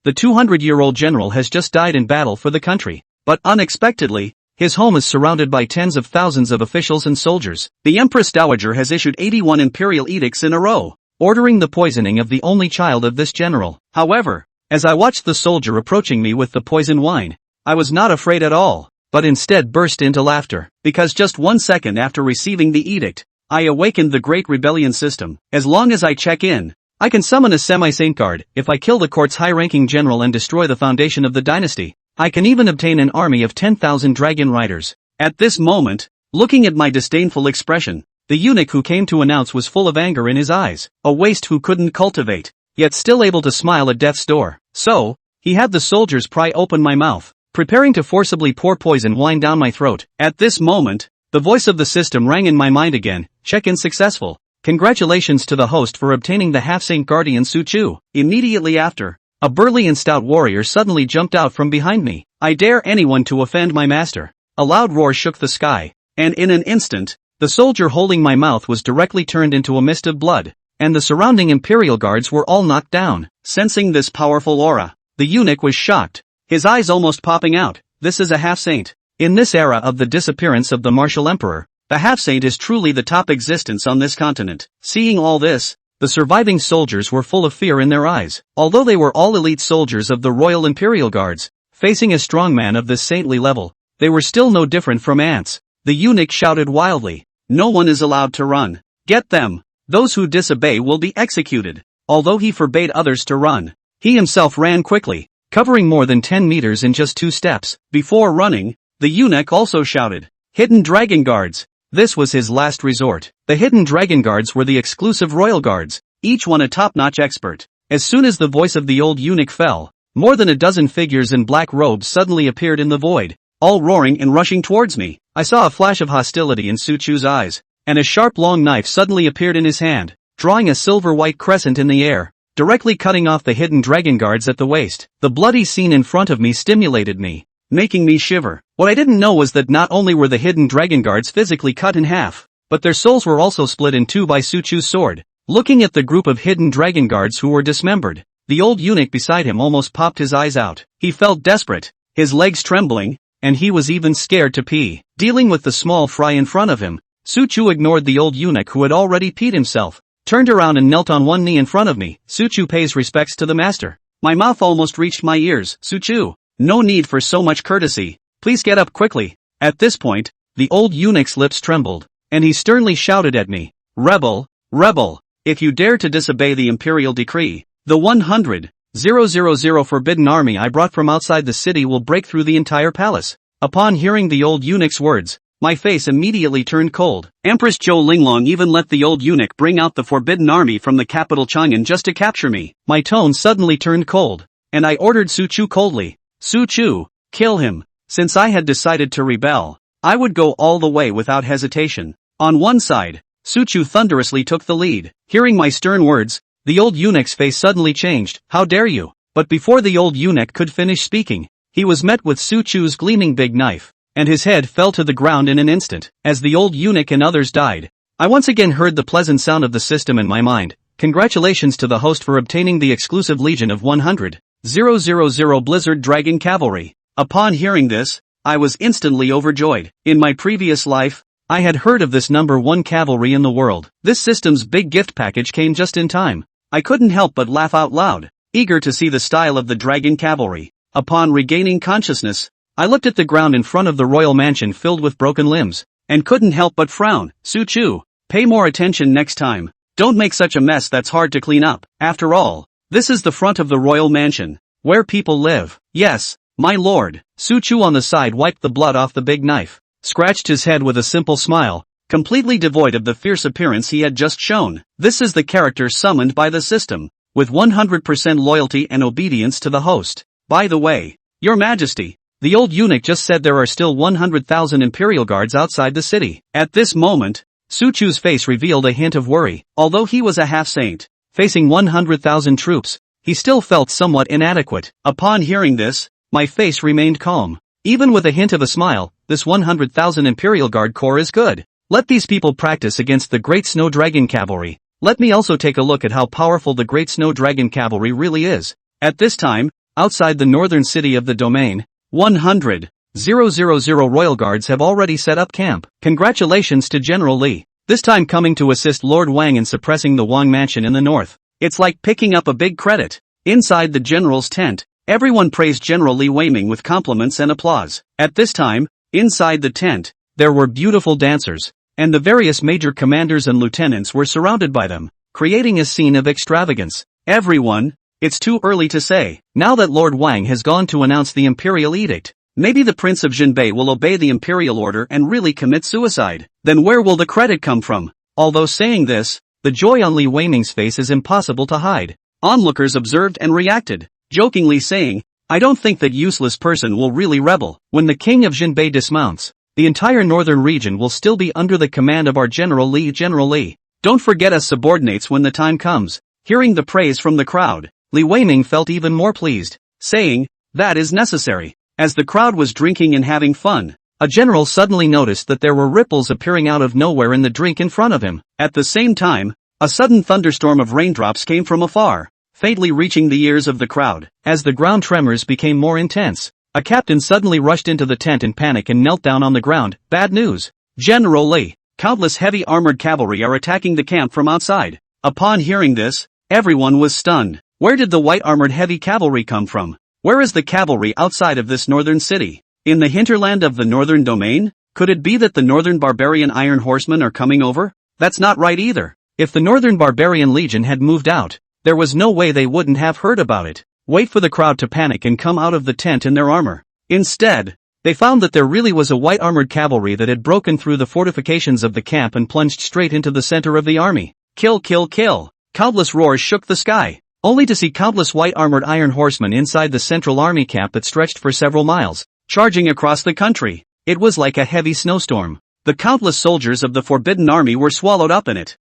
The 200-year-old general has just died in battle for the country. But unexpectedly, his home is surrounded by tens of thousands of officials and soldiers. The Empress Dowager has issued 81 imperial edicts in a row, ordering the poisoning of the only child of this general. However, as I watched the soldier approaching me with the poison wine, I was not afraid at all, but instead burst into laughter, because just 1 second after receiving the edict, I awakened the Great Rebellion system. As long as I check in, I can summon a semi-saint guard. If I kill the court's high-ranking general and destroy the foundation of the dynasty, I can even obtain an army of 10,000 dragon riders. At this moment, looking at my disdainful expression, the eunuch who came to announce was full of anger in his eyes, a waste who couldn't cultivate, yet still able to smile at death's door. So, he had the soldiers pry open my mouth, preparing to forcibly pour poison wine down my throat. At this moment, the voice of the system rang in my mind again. Check-in successful. Congratulations to the host for obtaining the half-saint guardian Su Chu. Immediately after, a burly and stout warrior suddenly jumped out from behind me. I dare anyone to offend my master. A loud roar shook the sky, and in an instant, the soldier holding my mouth was directly turned into a mist of blood, and the surrounding imperial guards were all knocked down. Sensing this powerful aura, the eunuch was shocked, his eyes almost popping out. This is a half-saint. In this era of the disappearance of the martial emperor, the half-saint is truly the top existence on this continent. Seeing all this, the surviving soldiers were full of fear in their eyes. Although they were all elite soldiers of the Royal Imperial Guards, facing a strongman of this saintly level, they were still no different from ants. The eunuch shouted wildly, "No one is allowed to run. Get them. Those who disobey will be executed." Although he forbade others to run, he himself ran quickly, covering more than 10 meters in just 2 steps. Before running, the eunuch also shouted, "Hidden Dragon Guards." This was his last resort. The Hidden Dragon Guards were the exclusive royal guards, each one a top-notch expert. As soon as the voice of the old eunuch fell, more than a dozen figures in black robes suddenly appeared in the void, all roaring and rushing towards me. I saw a flash of hostility in Su Chu's eyes, and a sharp long knife suddenly appeared in his hand, drawing a silver-white crescent in the air, directly cutting off the Hidden Dragon Guards at the waist. The bloody scene in front of me stimulated me, making me shiver. What I didn't know was that not only were the Hidden Dragon Guards physically cut in half, but their souls were also split in two by Su Chu's sword. Looking at the group of Hidden Dragon Guards who were dismembered, the old eunuch beside him almost popped his eyes out. He felt desperate, his legs trembling, and he was even scared to pee. Dealing with the small fry in front of him, Su Chu ignored the old eunuch who had already peed himself, turned around and knelt on one knee in front of me. Su Chu pays respects to the master. My mouth almost reached my ears. Su Chu, no need for so much courtesy. Please get up quickly. At this point, the old eunuch's lips trembled, and he sternly shouted at me, "Rebel, rebel, if you dare to disobey the imperial decree, the 100,000 forbidden army I brought from outside the city will break through the entire palace." Upon hearing the old eunuch's words, my face immediately turned cold. Empress Zhou Linglong even let the old eunuch bring out the forbidden army from the capital Chang'an just to capture me. My tone suddenly turned cold, and I ordered Su Chu coldly, "Su Chu, kill him." Since I had decided to rebel, I would go all the way without hesitation. On one side, Su Chu thunderously took the lead. Hearing my stern words, the old eunuch's face suddenly changed. "How dare you?" But before the old eunuch could finish speaking, he was met with Su Chu's gleaming big knife, and his head fell to the ground in an instant. As the old eunuch and others died, I once again heard the pleasant sound of the system in my mind. Congratulations to the host for obtaining the exclusive legion of 100,000 Blizzard Dragon Cavalry. Upon hearing this, I was instantly overjoyed. In my previous life, I had heard of this number 1 cavalry in the world. This system's big gift package came just in time. I couldn't help but laugh out loud, eager to see the style of the dragon cavalry. Upon regaining consciousness, I looked at the ground in front of the royal mansion filled with broken limbs, and couldn't help but frown. Su Chu, pay more attention next time. Don't make such a mess that's hard to clean up. After all, this is the front of the royal mansion, where people live. Yes, my lord. Su Chu on the side wiped the blood off the big knife, scratched his head with a simple smile, completely devoid of the fierce appearance he had just shown. This is the character summoned by the system, with 100% loyalty and obedience to the host. By the way, your majesty, the old eunuch just said there are still 100,000 imperial guards outside the city. At this moment, Su Chu's face revealed a hint of worry. Although he was a half-saint, facing 100,000 troops, he still felt somewhat inadequate. Upon hearing this, my face remained calm. Even with a hint of a smile, this 100,000 Imperial Guard Corps is good. Let these people practice against the Great Snow Dragon Cavalry. Let me also take a look at how powerful the Great Snow Dragon Cavalry really is. At this time, outside the northern city of the domain, 100,000 royal guards have already set up camp. Congratulations to General Li, this time coming to assist Lord Wang in suppressing the Wang mansion in the north. It's like picking up a big credit. Inside the general's tent, everyone praised General Li Weiming with compliments and applause. At this time, inside the tent, there were beautiful dancers, and the various major commanders and lieutenants were surrounded by them, creating a scene of extravagance. Everyone, it's too early to say. Now that Lord Wang has gone to announce the imperial edict, maybe the Prince of Jinbei will obey the imperial order and really commit suicide. Then where will the credit come from? Although saying this, the joy on Li Weiming's face is impossible to hide. Onlookers observed and reacted, jokingly saying, I don't think that useless person will really rebel. When the king of Jinbei dismounts, the entire northern region will still be under the command of our General Li. General Li, don't forget us subordinates when the time comes. Hearing the praise from the crowd, Li Weiming felt even more pleased, saying, that is necessary. As the crowd was drinking and having fun, a general suddenly noticed that there were ripples appearing out of nowhere in the drink in front of him. At the same time, a sudden thunderstorm of raindrops came from afar, faintly reaching the ears of the crowd. As the ground tremors became more intense, a captain suddenly rushed into the tent in panic and knelt down on the ground. Bad news. General Li, countless heavy armored cavalry are attacking the camp from outside. Upon hearing this, everyone was stunned. Where did the white armored heavy cavalry come from? Where is the cavalry outside of this northern city? In the hinterland of the northern domain? Could it be that the northern barbarian iron horsemen are coming over? That's not right either. If the northern barbarian legion had moved out, there was no way they wouldn't have heard about it. Wait for the crowd to panic and come out of the tent in their armor. Instead, they found that there really was a white armored cavalry that had broken through the fortifications of the camp and plunged straight into the center of the army. Kill, kill, kill. Countless roars shook the sky, only to see countless white armored iron horsemen inside the central army camp that stretched for several miles, charging across the country. It was like a heavy snowstorm. The countless soldiers of the Forbidden Army were swallowed up in it.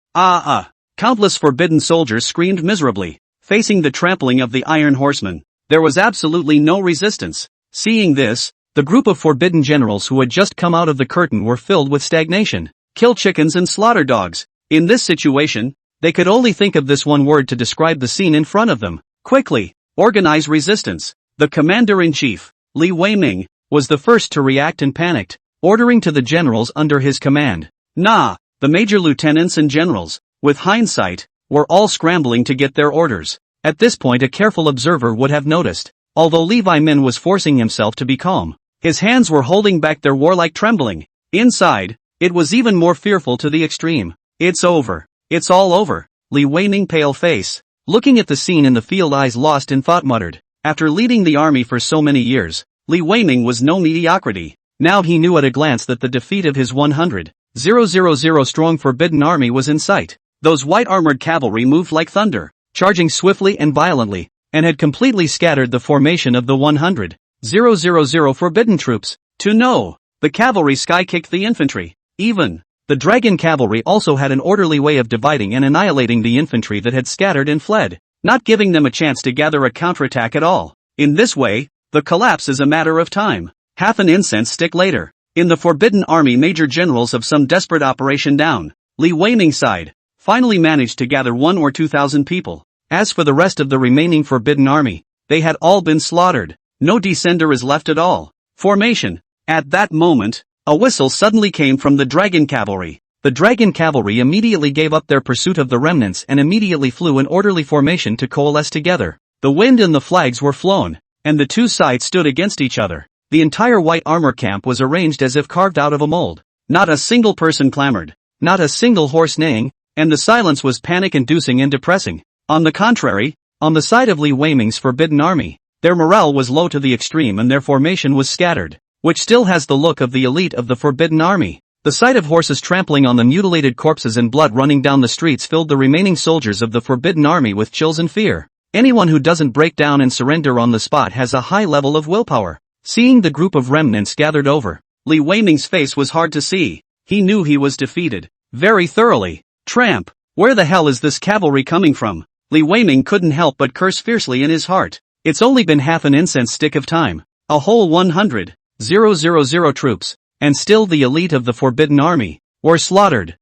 Countless forbidden soldiers screamed miserably, facing the trampling of the iron horsemen. There was absolutely no resistance. Seeing this, the group of forbidden generals who had just come out of the curtain were filled with stagnation. Kill chickens and slaughter dogs. In this situation, they could only think of this one word to describe the scene in front of them. Quickly, organize resistance. The commander-in-chief, Li Weiming, was the first to react and panicked, ordering to the generals under his command. The major lieutenants and generals, with hindsight, were all scrambling to get their orders. At this point a careful observer would have noticed, although Li Weiming was forcing himself to be calm, his hands were holding back their warlike trembling. Inside, it was even more fearful to the extreme. It's over. It's all over. Li Weiming, pale face, looking at the scene in the field, eyes lost in thought, muttered. After leading the army for so many years, Li Weiming was no mediocrity. Now he knew at a glance that the defeat of his 100,000 strong forbidden army was in sight. Those white armored cavalry moved like thunder, charging swiftly and violently, and had completely scattered the formation of the 100,000 forbidden troops. The cavalry sky-kicked the infantry. Even the dragon cavalry also had an orderly way of dividing and annihilating the infantry that had scattered and fled, not giving them a chance to gather a counterattack at all. In this way, the collapse is a matter of time. Half an incense stick later, in the Forbidden Army, major generals of some desperate operation down, Li Weiming's side, finally managed to gather 1,000 or 2,000 people. As for the rest of the remaining Forbidden Army, they had all been slaughtered. No descender is left at all. Formation. At that moment, a whistle suddenly came from the dragon cavalry. The dragon cavalry immediately gave up their pursuit of the remnants and immediately flew in orderly formation to coalesce together. The wind and the flags were flown, and the two sides stood against each other. The entire white armor camp was arranged as if carved out of a mold. Not a single person clamored, not a single horse neighing, and the silence was panic-inducing and depressing. On the contrary, on the side of Li Weiming's Forbidden Army, their morale was low to the extreme and their formation was scattered, which still has the look of the elite of the Forbidden Army. The sight of horses trampling on the mutilated corpses and blood running down the streets filled the remaining soldiers of the Forbidden Army with chills and fear. Anyone who doesn't break down and surrender on the spot has a high level of willpower. Seeing the group of remnants gathered over, Li Weiming's face was hard to see. He knew he was defeated. Very thoroughly. Tramp! Where the hell is this cavalry coming from? Li Weiming couldn't help but curse fiercely in his heart. It's only been half an incense stick of time. A whole 100,000 troops, and still the elite of the Forbidden Army, were slaughtered.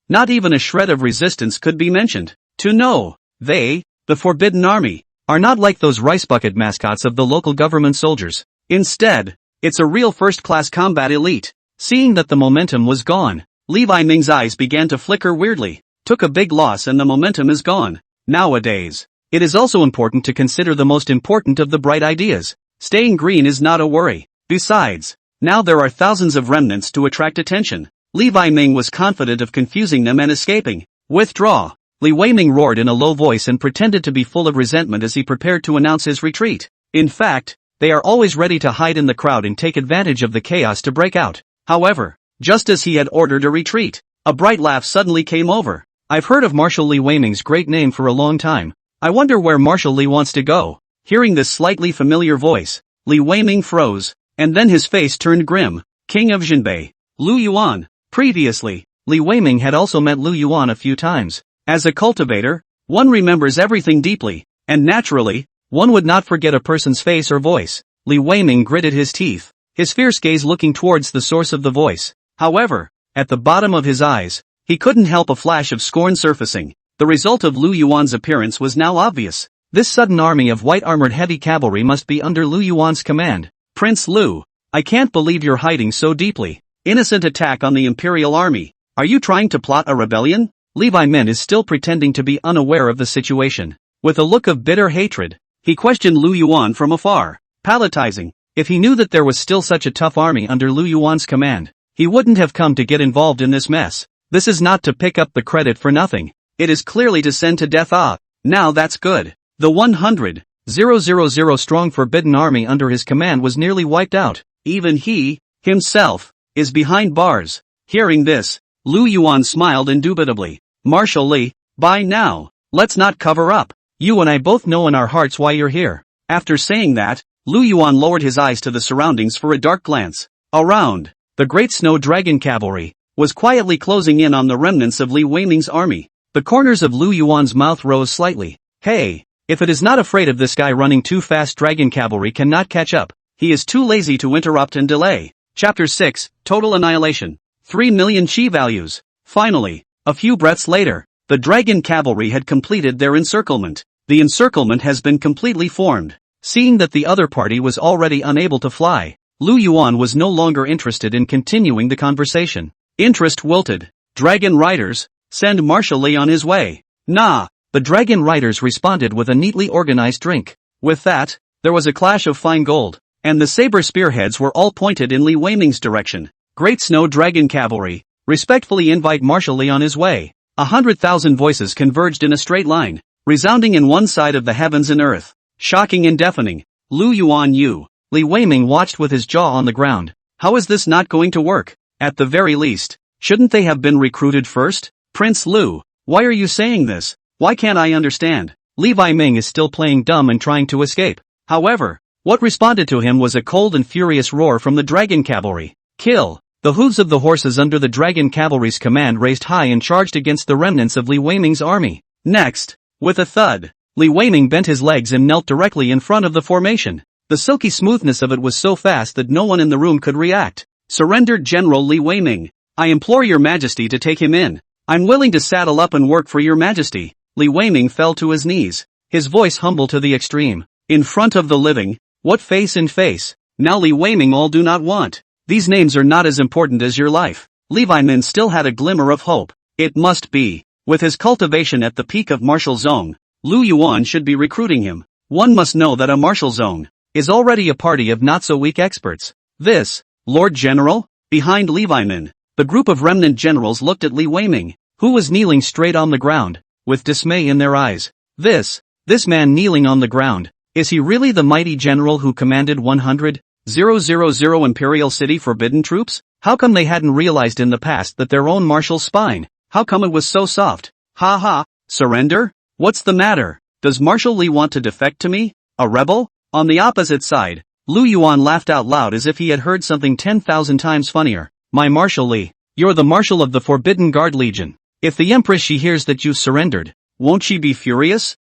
Not even a shred of resistance could be mentioned. The Forbidden Army, are not like those rice bucket mascots of the local government soldiers. Instead, it's a real first-class combat elite. Seeing that the momentum was gone, Li Weiming's eyes began to flicker weirdly. Took a big loss and the momentum is gone. Nowadays, it is also important to consider the most important of the bright ideas. Staying green is not a worry. Besides, now there are thousands of remnants to attract attention. Li Weiming was confident of confusing them and escaping. Withdraw. Li Weiming roared in a low voice and pretended to be full of resentment as he prepared to announce his retreat. In fact, they are always ready to hide in the crowd and take advantage of the chaos to break out. However, just as he had ordered a retreat, a bright laugh suddenly came over. I've heard of Marshal Li Weiming's great name for a long time. I wonder where Marshal Li wants to go. Hearing this slightly familiar voice, Li Weiming froze, and then his face turned grim. King of Jinbei, Lu Yuan. Previously, Li Weiming had also met Lu Yuan a few times. As a cultivator, one remembers everything deeply, and naturally, one would not forget a person's face or voice. Li Weiming gritted his teeth, his fierce gaze looking towards the source of the voice. However, at the bottom of his eyes, he couldn't help a flash of scorn surfacing. The result of Lu Yuan's appearance was now obvious. This sudden army of white-armored heavy cavalry must be under Lu Yuan's command. Prince Lu, I can't believe you're hiding so deeply. Innocent attack on the imperial army. Are you trying to plot a rebellion? Li Weiming is still pretending to be unaware of the situation. With a look of bitter hatred, he questioned Lu Yuan from afar, palatizing. If he knew that there was still such a tough army under Lu Yuan's command, he wouldn't have come to get involved in this mess. This is not to pick up the credit for nothing. It is clearly to send to death. Now that's good. The 100,000 strong forbidden army under his command was nearly wiped out. Even he, himself, is behind bars. Hearing this, Lu Yuan smiled indubitably. Marshal Li, by now, let's not cover up. You and I both know in our hearts why you're here. After saying that, Lu Yuan lowered his eyes to the surroundings for a dark glance. Around, the great snow dragon cavalry was quietly closing in on the remnants of Li Weiming's army. The corners of Lu Yuan's mouth rose slightly. Hey, if it is not afraid of this guy running too fast, dragon cavalry cannot catch up. He is too lazy to interrupt and delay. Chapter 6, Total Annihilation. 3 million chi values. Finally, a few breaths later, the dragon cavalry had completed their encirclement. The encirclement has been completely formed. Seeing that the other party was already unable to fly, Lu Yuan was no longer interested in continuing the conversation. Interest wilted. Dragon riders, send Marshal Li on his way. Nah. The dragon riders responded with a neatly organized drink. With that, there was a clash of fine gold, and the saber spearheads were all pointed in Li Weiming's direction. Great Snow Dragon Cavalry, respectfully invite Marshal Li on his way. 100,000 voices converged in a straight line, resounding in one side of the heavens and earth. Shocking and deafening. Lu Yuan Yu. Li Weiming watched with his jaw on the ground. How is this not going to work? At the very least, shouldn't they have been recruited first? Prince Lu, why are you saying this? Why can't I understand? Li Weiming is still playing dumb and trying to escape. However, what responded to him was a cold and furious roar from the dragon cavalry. Kill! The hooves of the horses under the dragon cavalry's command raised high and charged against the remnants of Li Weiming's army. Next, with a thud, Li Weiming bent his legs and knelt directly in front of the formation. The silky smoothness of it was so fast that no one in the room could react. Surrendered General Li Weiming. I implore your majesty to take him in. I'm willing to saddle up and work for your majesty. Li Weiming fell to his knees, his voice humble to the extreme. In front of the living, what face in face? Now Li Weiming all do not want. These names are not as important as your life. Li Weiming still had a glimmer of hope. It must be. With his cultivation at the peak of martial zone, Lu Yuan should be recruiting him. One must know that a martial zone is already a party of not-so-weak experts. This, Lord General? Behind Li Weiming, the group of remnant generals looked at Li Weiming, who was kneeling straight on the ground, with dismay in their eyes. This man kneeling on the ground, is he really the mighty general who commanded 100,000 Imperial City forbidden troops? How come they hadn't realized in the past that their own martial spine? How come it was so soft? Ha ha, surrender? What's the matter? Does Marshal Li want to defect to me? A rebel? On the opposite side, Lu Yuan laughed out loud as if he had heard something 10,000 times funnier. My Marshal Li, you're the Marshal of the Forbidden Guard Legion. If the Empress she hears that you've surrendered, won't she be furious?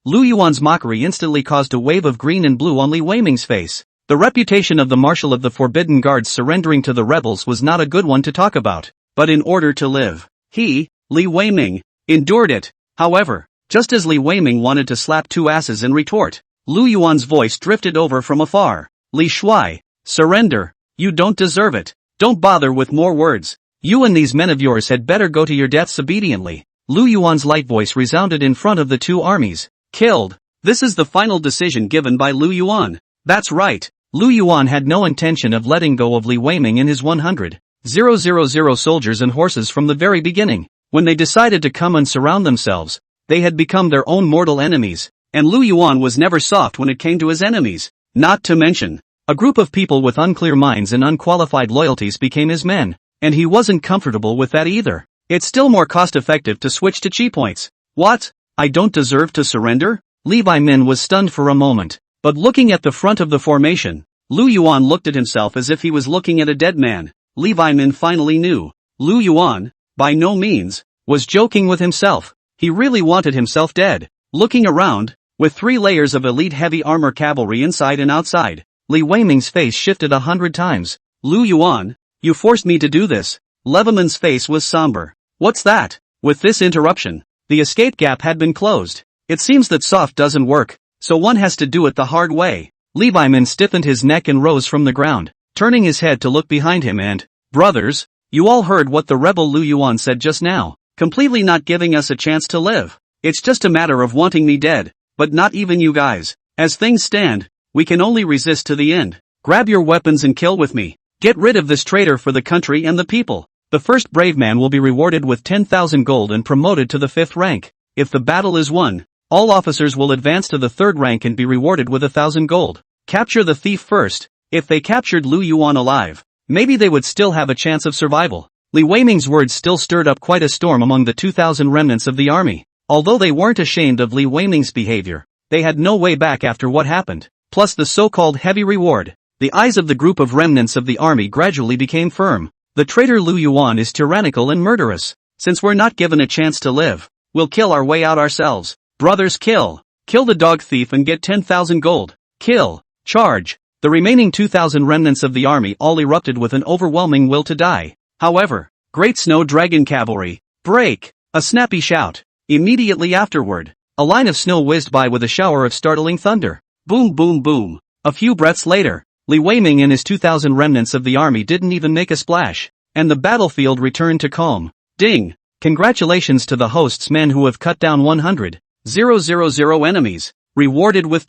Lu Yuan's mockery instantly caused a wave of green and blue on Li Weiming's face. The reputation of the Marshal of the Forbidden Guards surrendering to the rebels was not a good one to talk about. But in order to live, he, Li Weiming, endured it. However, Just as Li Weiming wanted to slap two asses in retort, Lu Yuan's voice drifted over from afar. Li Shuai, surrender. You don't deserve it. Don't bother with more words. You and these men of yours had better go to your deaths obediently. Lu Yuan's light voice resounded in front of the two armies. Killed. This is the final decision given by Lu Yuan. That's right. Lu Yuan had no intention of letting go of Li Weiming and his 100,000 soldiers and horses from the very beginning. When they decided to come and surround themselves, they had become their own mortal enemies, and Lu Yuan was never soft when it came to his enemies. Not to mention, a group of people with unclear minds and unqualified loyalties became his men, and he wasn't comfortable with that either. It's still more cost-effective to switch to chi points. What? I don't deserve to surrender? Li Weiming was stunned for a moment, but looking at the front of the formation, Lu Yuan looked at himself as if he was looking at a dead man. Li Weiming finally knew. Lu Yuan, by no means, was joking with himself. He really wanted himself dead. Looking around, with 3 layers of elite heavy armor cavalry inside and outside, Li Weiming's face shifted 100 times. Lu Yuan, you forced me to do this. Leveman's face was somber. What's that? With this interruption, the escape gap had been closed. It seems that soft doesn't work, so one has to do it the hard way. Li Weiming stiffened his neck and rose from the ground, turning his head to look behind him and, brothers, you all heard what the rebel Lu Yuan said just now, completely not giving us a chance to live. It's just a matter of wanting me dead, but not even you guys. As things stand, we can only resist to the end. Grab your weapons and kill with me. Get rid of this traitor for the country and the people. The first brave man will be rewarded with 10,000 gold and promoted to the 5th rank. If the battle is won, all officers will advance to the 3rd rank and be rewarded with 1,000 gold. Capture the thief first. If they captured Lu Yuan alive, maybe they would still have a chance of survival. Li Weiming's words still stirred up quite a storm among the 2,000 remnants of the army. Although they weren't ashamed of Li Weiming's behavior, they had no way back after what happened. Plus the so-called heavy reward. The eyes of the group of remnants of the army gradually became firm. The traitor Lu Yuan is tyrannical and murderous. Since we're not given a chance to live, we'll kill our way out ourselves. Brothers, kill. Kill the dog thief and get 10,000 gold. Kill. Charge. The remaining 2,000 remnants of the army all erupted with an overwhelming will to die. However, Great Snow Dragon Cavalry, break! A snappy shout. Immediately afterward, a line of snow whizzed by with a shower of startling thunder. Boom boom boom. A few breaths later, Li Weiming and his 2,000 remnants of the army didn't even make a splash, and the battlefield returned to calm. Ding! Congratulations to the host's men who have cut down 100,000 enemies, rewarded with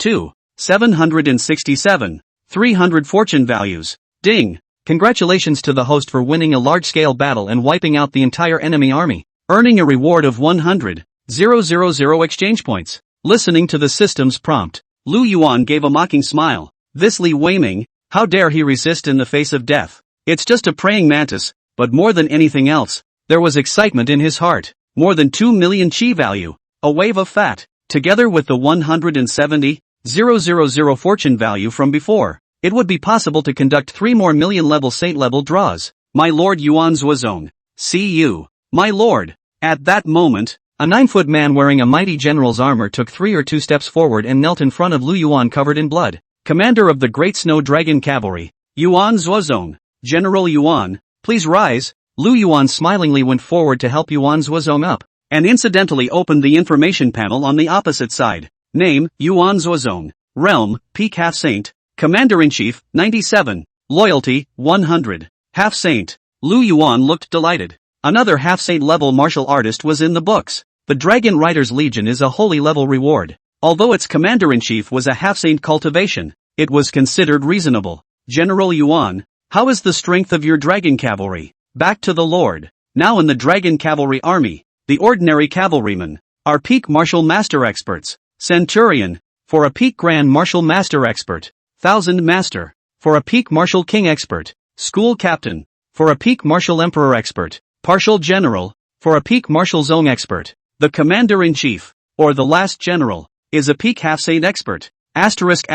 300 fortune values. Ding! Congratulations to the host for winning a large-scale battle and wiping out the entire enemy army, earning a reward of 100,000 exchange points. Listening to the system's prompt, Lu Yuan gave a mocking smile. This Li Weiming, how dare he resist in the face of death? It's just a praying mantis, but more than anything else, there was excitement in his heart. More than 2 million chi value, a wave of fat, together with the 170,000 fortune value from before. It would be possible to conduct 3 more million-level saint-level draws. My lord Yuan Zuozong. See you, my lord. At that moment, a 9-foot man wearing a mighty general's armor took 3 or 2 steps forward and knelt in front of Lu Yuan covered in blood. Commander of the Great Snow Dragon Cavalry, Yuan Zuozong. General Yuan, please rise. Lu Yuan smilingly went forward to help Yuan Zuozong up, and incidentally opened the information panel on the opposite side. Name, Yuan Zuozong. Realm, Peak Half Saint. Commander-in-Chief, 97. Loyalty, 100. Half Saint. Lu Yuan looked delighted. Another half-saint level martial artist was in the books. The Dragon Riders Legion is a holy level reward. Although its commander-in-chief was a half-saint cultivation, it was considered reasonable. General Yuan, how is the strength of your dragon cavalry? Back to the Lord. Now in the Dragon Cavalry Army, the ordinary cavalrymen are peak martial master experts. Centurion, for a peak grand martial master expert. Thousand Master, for a peak martial king expert. School Captain, for a peak martial emperor expert. Partial General, for a peak martial zone expert. The Commander-in-Chief, or the last general, is a peak half-saint expert. Asterisk.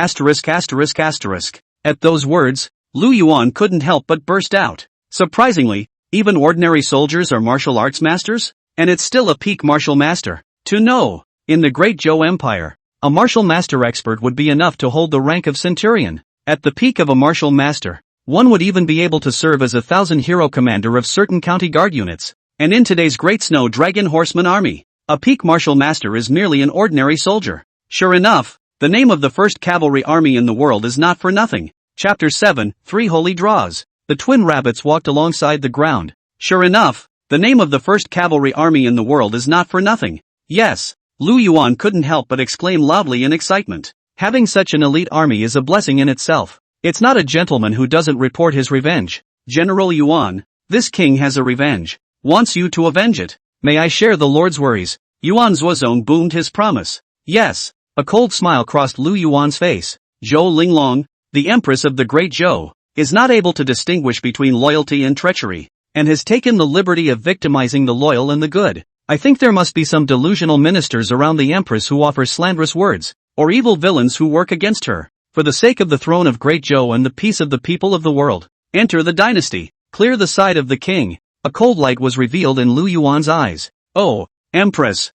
At those words, Lu Yuan couldn't help but burst out. Surprisingly, even ordinary soldiers are martial arts masters? And it's still a peak martial master. To know, in the Great Zhou Empire, a martial master expert would be enough to hold the rank of centurion. At the peak of a martial master, one would even be able to serve as a 1,000 hero commander of certain county guard units. And in today's Great Snow Dragon Horseman Army, A peak martial master is merely an ordinary soldier. Sure enough, the name of the first cavalry army in the world is not for nothing. Chapter 7, 3 Holy Draws. The twin rabbits walked alongside the ground. Sure enough, the name of the first cavalry army in the world is not for nothing. Yes, Lu Yuan couldn't help but exclaim loudly in excitement. Having such an elite army is a blessing in itself. It's not a gentleman who doesn't report his revenge. General Yuan, this king has a revenge. Wants you to avenge it. May I share the Lord's worries? Yuan Zuozong boomed his promise. Yes. A cold smile crossed Lu Yuan's face. Zhou Linglong, the Empress of the Great Zhou, is not able to distinguish between loyalty and treachery, and has taken the liberty of victimizing the loyal and the good. I think there must be some delusional ministers around the Empress who offer slanderous words, or evil villains who work against her. For the sake of the throne of Great Zhou and the peace of the people of the world, enter the dynasty, clear the side of the king. A cold light was revealed in Lu Yuan's eyes. Oh, Empress,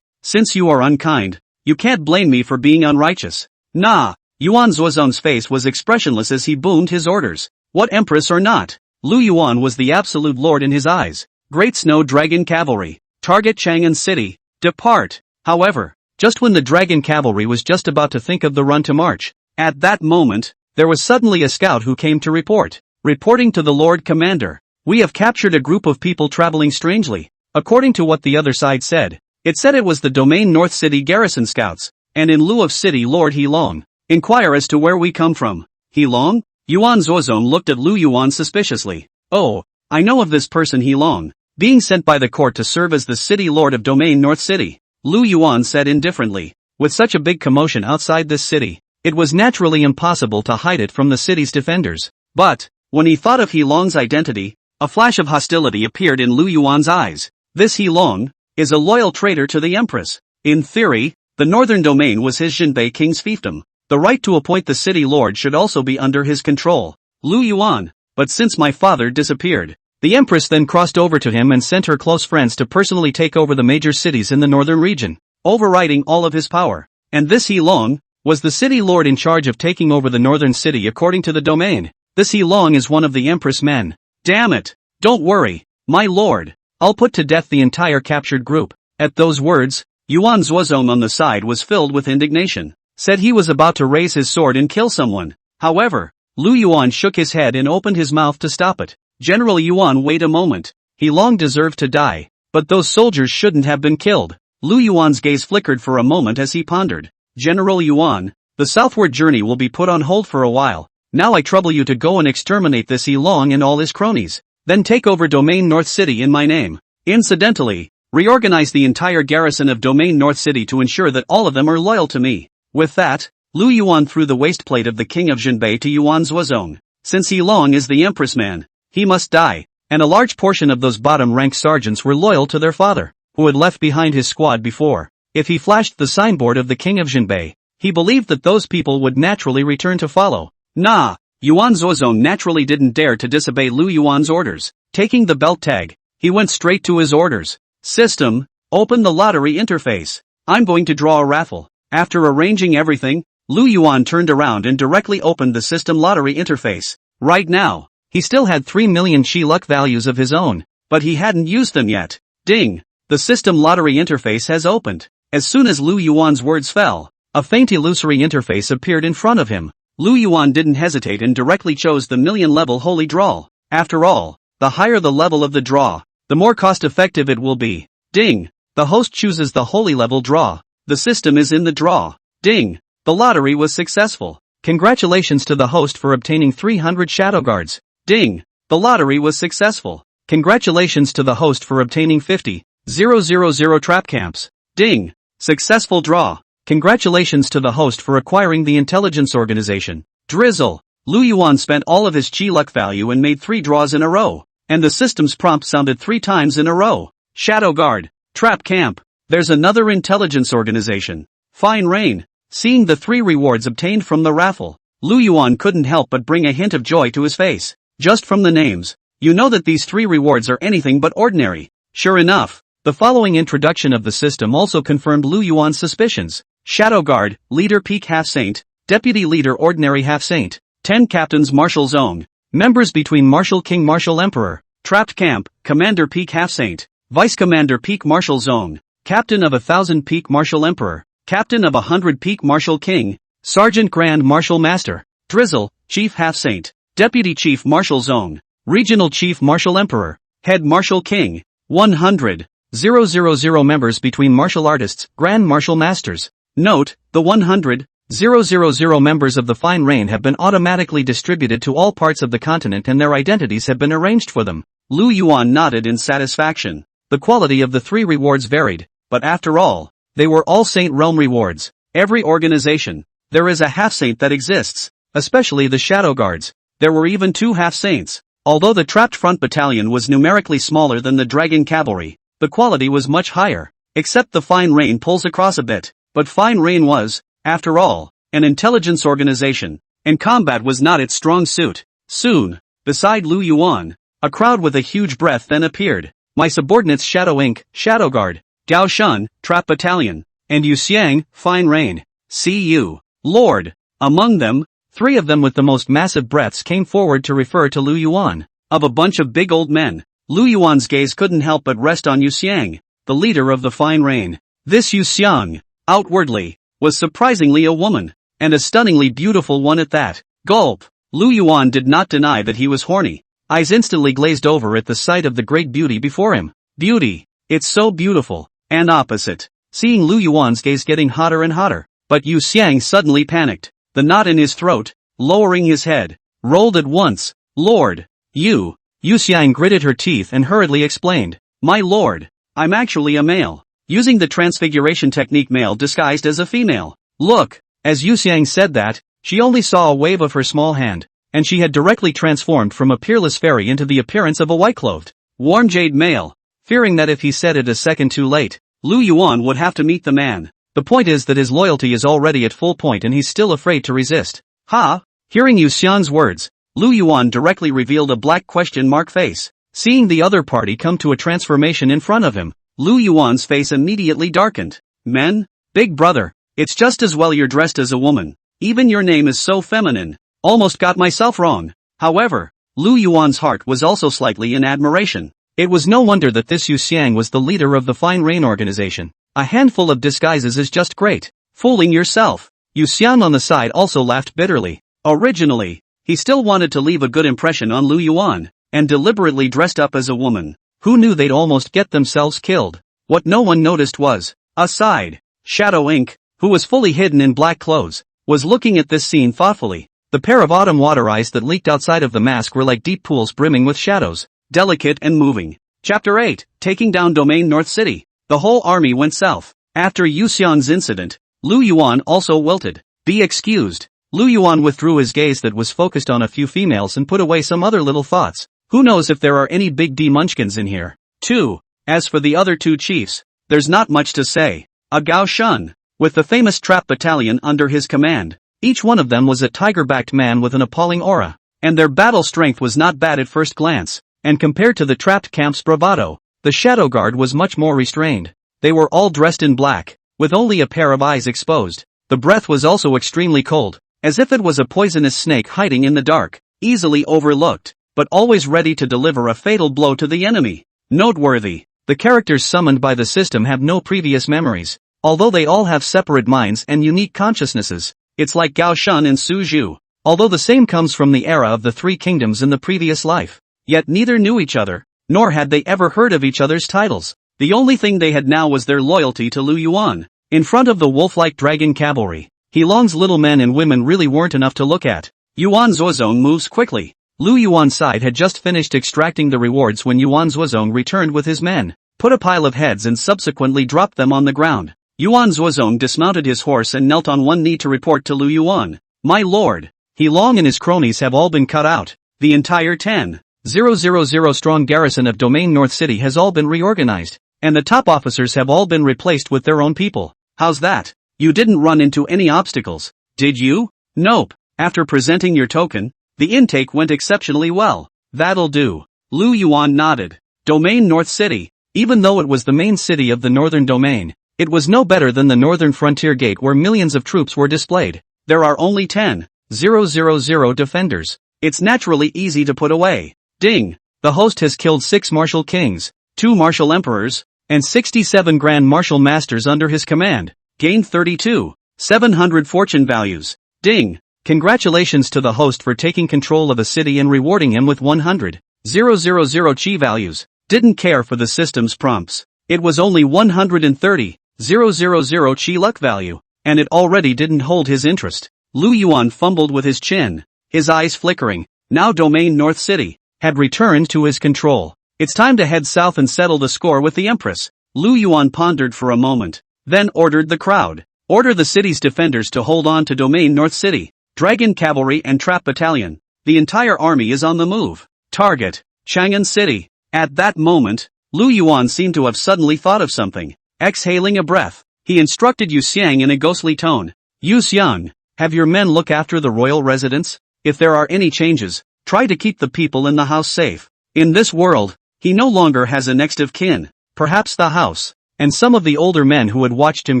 since you are unkind, you can't blame me for being unrighteous. Nah. Yuan Zuozong's face was expressionless as he boomed his orders. What Empress or not, Lu Yuan was the absolute lord in his eyes. Great Snow Dragon Cavalry, target Chang'an City, depart. However, just when the Dragon Cavalry was just about to think of the run to march, at that moment, there was suddenly a scout who came to report. Reporting to the Lord Commander, we have captured a group of people traveling strangely. According to what the other side said, it said it was the Domain North City Garrison Scouts, and in lieu of City Lord Heilong, inquire as to where we come from. Heilong? Yuan Zuozong looked at Lu Yuan suspiciously. Oh, I know of this person Heilong, being sent by the court to serve as the City Lord of Domain North City. Lu Yuan said indifferently. With such a big commotion outside this city, it was naturally impossible to hide it from the city's defenders. But, when he thought of Heilong's identity, a flash of hostility appeared in Lu Yuan's eyes. This Heilong is a loyal traitor to the Empress. In theory, the northern domain was his Jinbei king's fiefdom. The right to appoint the city lord should also be under his control. Lu Yuan, but since my father disappeared, the Empress then crossed over to him and sent her close friends to personally take over the major cities in the northern region, overriding all of his power. And this Heilong was the city lord in charge of taking over the northern city according to the domain. This Heilong is one of the Empress men. Damn it! Don't worry, my lord. I'll put to death the entire captured group. At those words, Yuan Zuozong on the side was filled with indignation. Said he was about to raise his sword and kill someone. However, Lu Yuan shook his head and opened his mouth to stop it. General Yuan, wait a moment. Heilong deserved to die, but those soldiers shouldn't have been killed. Lu Yuan's gaze flickered for a moment as he pondered. General Yuan, the southward journey will be put on hold for a while. Now I trouble you to go and exterminate this Heilong and all his cronies. Then take over Domain North City in my name. Incidentally, reorganize the entire garrison of Domain North City to ensure that all of them are loyal to me. With that, Lu Yuan threw the waistplate of the king of Jinbei to Yuan Zuozong. Since Heilong is the Empress man, he must die, and a large portion of those bottom-ranked sergeants were loyal to their father, who had left behind his squad before. If he flashed the signboard of the king of Jinbei, he believed that those people would naturally return to follow. Nah, Yuan Zuozong naturally didn't dare to disobey Lu Yuan's orders. Taking the belt tag, he went straight to his orders. System, open the lottery interface. I'm going to draw a raffle. After arranging everything, Lu Yuan turned around and directly opened the system lottery interface. Right now, he still had 3 million chi luck values of his own, but he hadn't used them yet. Ding! The system lottery interface has opened. As soon as Lu Yuan's words fell, a faint illusory interface appeared in front of him. Lu Yuan didn't hesitate and directly chose the million-level holy draw. After all, the higher the level of the draw, the more cost-effective it will be. Ding! The host chooses the holy level draw. The system is in the draw. Ding! The lottery was successful. Congratulations to the host for obtaining 300 shadow guards. Ding! The lottery was successful. Congratulations to the host for obtaining 50,000 trap camps. Ding! Successful draw. Congratulations to the host for acquiring the intelligence organization. Drizzle! Lu Yuan spent all of his chi luck value and made 3 draws in a row, and the system's prompt sounded 3 times in a row. Shadow guard. Trap camp. There's another intelligence organization. Fine rain. Seeing the 3 rewards obtained from the raffle, Lu Yuan couldn't help but bring a hint of joy to his face. Just from the names, you know that these 3 rewards are anything but ordinary. Sure enough, the following introduction of the system also confirmed Lu Yuan's suspicions. Shadow Guard, Leader Peak Half Saint, Deputy Leader Ordinary Half Saint, 10 Captains Martial Zone, Members between Martial King Martial Emperor, Trapped Camp, Commander Peak Half Saint, Vice Commander Peak Martial Zone, Captain of 1,000-peak Martial Emperor, Captain of 100-peak Martial King, Sergeant Grand Martial Master, Drizzle, Chief Half-Saint, Deputy Chief Martial Zone, Regional Chief Martial Emperor, Head Martial King, 100,000 members between martial artists, Grand Martial Masters. Note, the 100,000 members of the Fine Rain have been automatically distributed to all parts of the continent and their identities have been arranged for them. Lu Yuan nodded in satisfaction. The quality of the 3 rewards varied, but after all, they were all Saint Realm rewards. Every organization, there is a half-saint that exists, especially the Shadow Guards. There were even 2 half-saints. Although the Trapped Front Battalion was numerically smaller than the Dragon Cavalry, the quality was much higher, except the Fine Rain pulls across a bit. But Fine Rain was, after all, an intelligence organization, and combat was not its strong suit. Soon, beside Lu Yuan, a crowd with a huge breath then appeared. My subordinates Shadow Inc., Shadow Guard, Gao Shun, Trap Battalion, and Yu Xiang, Fine Rain. See you, Lord. Among them, 3 of them with the most massive breaths came forward to refer to Lu Yuan. Of a bunch of big old men, Lu Yuan's gaze couldn't help but rest on Yu Xiang, the leader of the Fine Rain. This Yu Xiang, outwardly, was surprisingly a woman, and a stunningly beautiful one at that. Gulp. Lu Yuan did not deny that he was horny. Eyes instantly glazed over at the sight of the great beauty before him. Beauty. It's so beautiful. And opposite. Seeing Lu Yuan's gaze getting hotter and hotter. But Yu Xiang suddenly panicked. The knot in his throat, lowering his head, rolled at once. Lord. Yu Xiang gritted her teeth and hurriedly explained. My lord. I'm actually a male. Using the transfiguration technique, male disguised as a female. Look. As Yu Xiang said that, she only saw a wave of her small hand, and she had directly transformed from a peerless fairy into the appearance of a white-clothed, warm jade male. Fearing that if he said it a second too late, Lu Yuan would have to meet the man. The point is that his loyalty is already at full point and he's still afraid to resist. Ha! Hearing Yu Xiang's words, Lu Yuan directly revealed a black question mark face. Seeing the other party come to a transformation in front of him, Lu Yuan's face immediately darkened. Men? Big brother, it's just as well you're dressed as a woman. Even your name is so feminine. Almost got myself wrong. However, Lu Yuan's heart was also slightly in admiration. It was no wonder that this Yu Xiang was the leader of the Fine Rain organization. A handful of disguises is just great. Fooling yourself. Yu Xiang on the side also laughed bitterly. Originally, he still wanted to leave a good impression on Lu Yuan, and deliberately dressed up as a woman. Who knew they'd almost get themselves killed? What no one noticed was, aside, Shadow Inc., who was fully hidden in black clothes, was looking at this scene thoughtfully. The pair of autumn water eyes that leaked outside of the mask were like deep pools brimming with shadows, delicate and moving. Chapter 8, Taking Down Domain North City. The whole army went south. After Yu Xiang's incident, Lu Yuan also wilted. Be excused. Lu Yuan withdrew his gaze that was focused on a few females and put away some other little thoughts. Who knows if there are any big D munchkins in here? 2. As for the other 2 chiefs, there's not much to say. A Gao Shun, with the famous Trap Battalion under his command. Each one of them was a tiger-backed man with an appalling aura, and their battle strength was not bad at first glance, and compared to the Trapped Camp's bravado, the Shadow Guard was much more restrained. They were all dressed in black, with only a pair of eyes exposed. The breath was also extremely cold, as if it was a poisonous snake hiding in the dark, easily overlooked, but always ready to deliver a fatal blow to the enemy. Noteworthy, the characters summoned by the system have no previous memories, although they all have separate minds and unique consciousnesses. It's like Gao Shun and Su Zhu, although the same comes from the era of the 3 kingdoms in the previous life. Yet neither knew each other, nor had they ever heard of each other's titles. The only thing they had now was their loyalty to Lu Yuan. In front of the wolf-like dragon cavalry, Heilong's little men and women really weren't enough to look at. Yuan Zuozong moves quickly. Lu Yuan's side had just finished extracting the rewards when Yuan Zuozong returned with his men, put a pile of heads and subsequently dropped them on the ground. Yuan Zuozong dismounted his horse and knelt on one knee to report to Lu Yuan. My lord, Heilong and his cronies have all been cut out. The entire 10,000 strong garrison of Domain North City has all been reorganized, and the top officers have all been replaced with their own people. How's that? You didn't run into any obstacles, did you? Nope. After presenting your token, the intake went exceptionally well. That'll do. Lu Yuan nodded. Domain North City, even though it was the main city of the Northern Domain, it was no better than the Northern Frontier Gate where millions of troops were displayed. There are only 10,000 defenders. It's naturally easy to put away. Ding! The host has killed 6 martial kings, 2 martial emperors, and 67 Grand Martial Masters under his command. Gained 32,700 fortune values. Ding! Congratulations to the host for taking control of a city and rewarding him with 100,000 chi values. Didn't care for the system's prompts. It was only 130,000 chi luck value, and it already didn't hold his interest. Lu Yuan fumbled with his chin, his eyes flickering. Now Domain North City had returned to his control. It's time to head south and settle the score with the Empress. Lu Yuan pondered for a moment, then ordered the crowd. Order the city's defenders to hold on to Domain North City. Dragon Cavalry and Trap Battalion. The entire army is on the move. Target, Chang'an City. At that moment, Lu Yuan seemed to have suddenly thought of something. Exhaling a breath, he instructed Yu Xiang in a ghostly tone. Yu Xiang, have your men look after the royal residence. If there are any changes, try to keep the people in the house safe. In this world, he no longer has a next of kin. Perhaps the house, and some of the older men who had watched him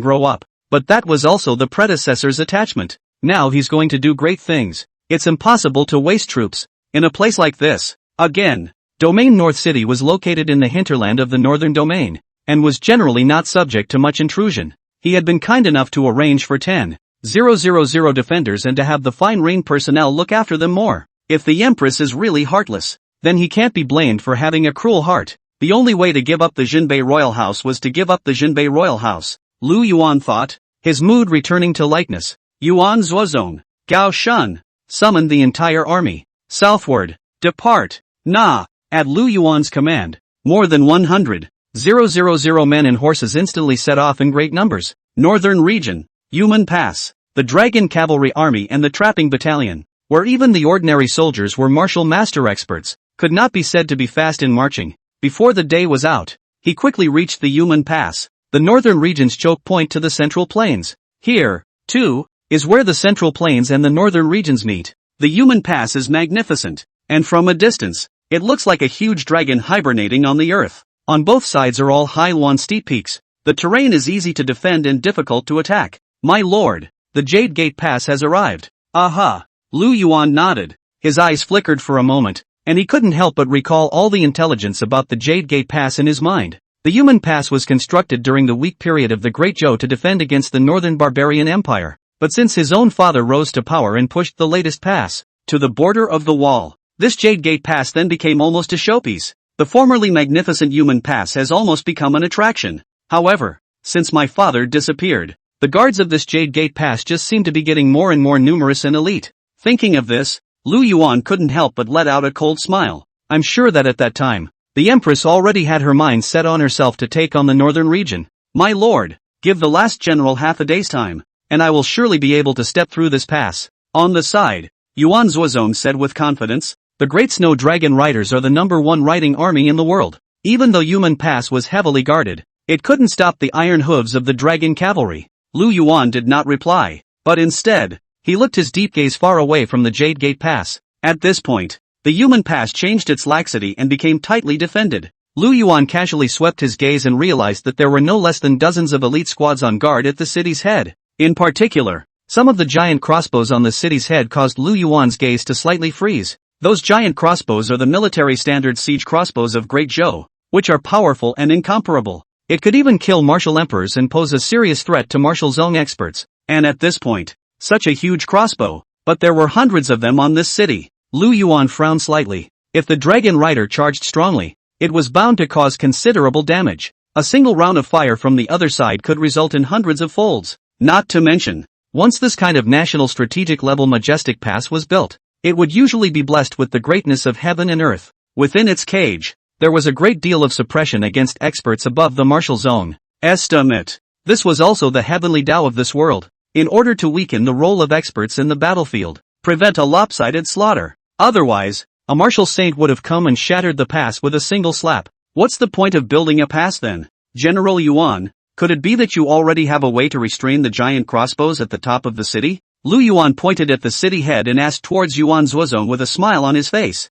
grow up. But that was also the predecessor's attachment. Now he's going to do great things. It's impossible to waste troops in a place like this. Again, Domain North City was located in the hinterland of the northern domain, and was generally not subject to much intrusion. He had been kind enough to arrange for 10,000 defenders and to have the fine ring personnel look after them more. If the Empress is really heartless, then he can't be blamed for having a cruel heart. The only way to give up the Jinbei Royal House was to give up the Jinbei Royal House. Lu Yuan thought, his mood returning to lightness. Yuan Zuozong, Gao Shun, summoned the entire army. Southward, depart. Na, at Lu Yuan's command, more than 100,000 men and horses instantly set off in great numbers. Northern region, Yumen Pass, the Dragon Cavalry Army and the Trapping Battalion, where even the ordinary soldiers were martial master experts, could not be said to be fast in marching. Before the day was out, he quickly reached the Yumen Pass, the northern region's choke point to the Central Plains. Here, too, is where the Central Plains and the northern regions meet. The Yumen Pass is magnificent, and from a distance, it looks like a huge dragon hibernating on the earth. On both sides are all high lawn steep peaks. The terrain is easy to defend and difficult to attack. My lord, the Jade Gate Pass has arrived. Aha! Lu Yuan nodded. His eyes flickered for a moment, and he couldn't help but recall all the intelligence about the Jade Gate Pass in his mind. The Yumen Pass was constructed during the weak period of the Great Zhou to defend against the Northern Barbarian Empire. But since his own father rose to power and pushed the latest pass to the border of the wall, this Jade Gate Pass then became almost a showpiece. The formerly magnificent Yumen Pass has almost become an attraction. However, since my father disappeared, the guards of this Jade Gate Pass just seem to be getting more and more numerous and elite. Thinking of this, Lu Yuan couldn't help but let out a cold smile. I'm sure that at that time, the Empress already had her mind set on herself to take on the northern region. My lord, give the last general half a day's time, and I will surely be able to step through this pass. On the side, Yuan Zuozong said with confidence, the Great Snow Dragon Riders are the #1 riding army in the world. Even though Yumen Pass was heavily guarded, it couldn't stop the iron hooves of the Dragon Cavalry. Lu Yuan did not reply, but instead, he looked his deep gaze far away from the Jade Gate Pass. At this point, the Yumen Pass changed its laxity and became tightly defended. Lu Yuan casually swept his gaze and realized that there were no less than dozens of elite squads on guard at the city's head. In particular, some of the giant crossbows on the city's head caused Lu Yuan's gaze to slightly freeze. Those giant crossbows are the military standard siege crossbows of Great Zhou, which are powerful and incomparable. It could even kill martial emperors and pose a serious threat to martial zone experts. And at this point, such a huge crossbow, but there were hundreds of them on this city. Lu Yuan frowned slightly. If the dragon rider charged strongly, it was bound to cause considerable damage. A single round of fire from the other side could result in hundreds of folds. Not to mention, once this kind of national strategic level majestic pass was built, it would usually be blessed with the greatness of heaven and earth. Within its cage, there was a great deal of suppression against experts above the martial zone. Estimate. This was also the heavenly Tao of this world. In order to weaken the role of experts in the battlefield, prevent a lopsided slaughter. Otherwise, a martial saint would have come and shattered the pass with a single slap. What's the point of building a pass then? General Yuan, could it be that you already have a way to restrain the giant crossbows at the top of the city? Lu Yuan pointed at the city head and asked towards Yuan Zuozong with a smile on his face.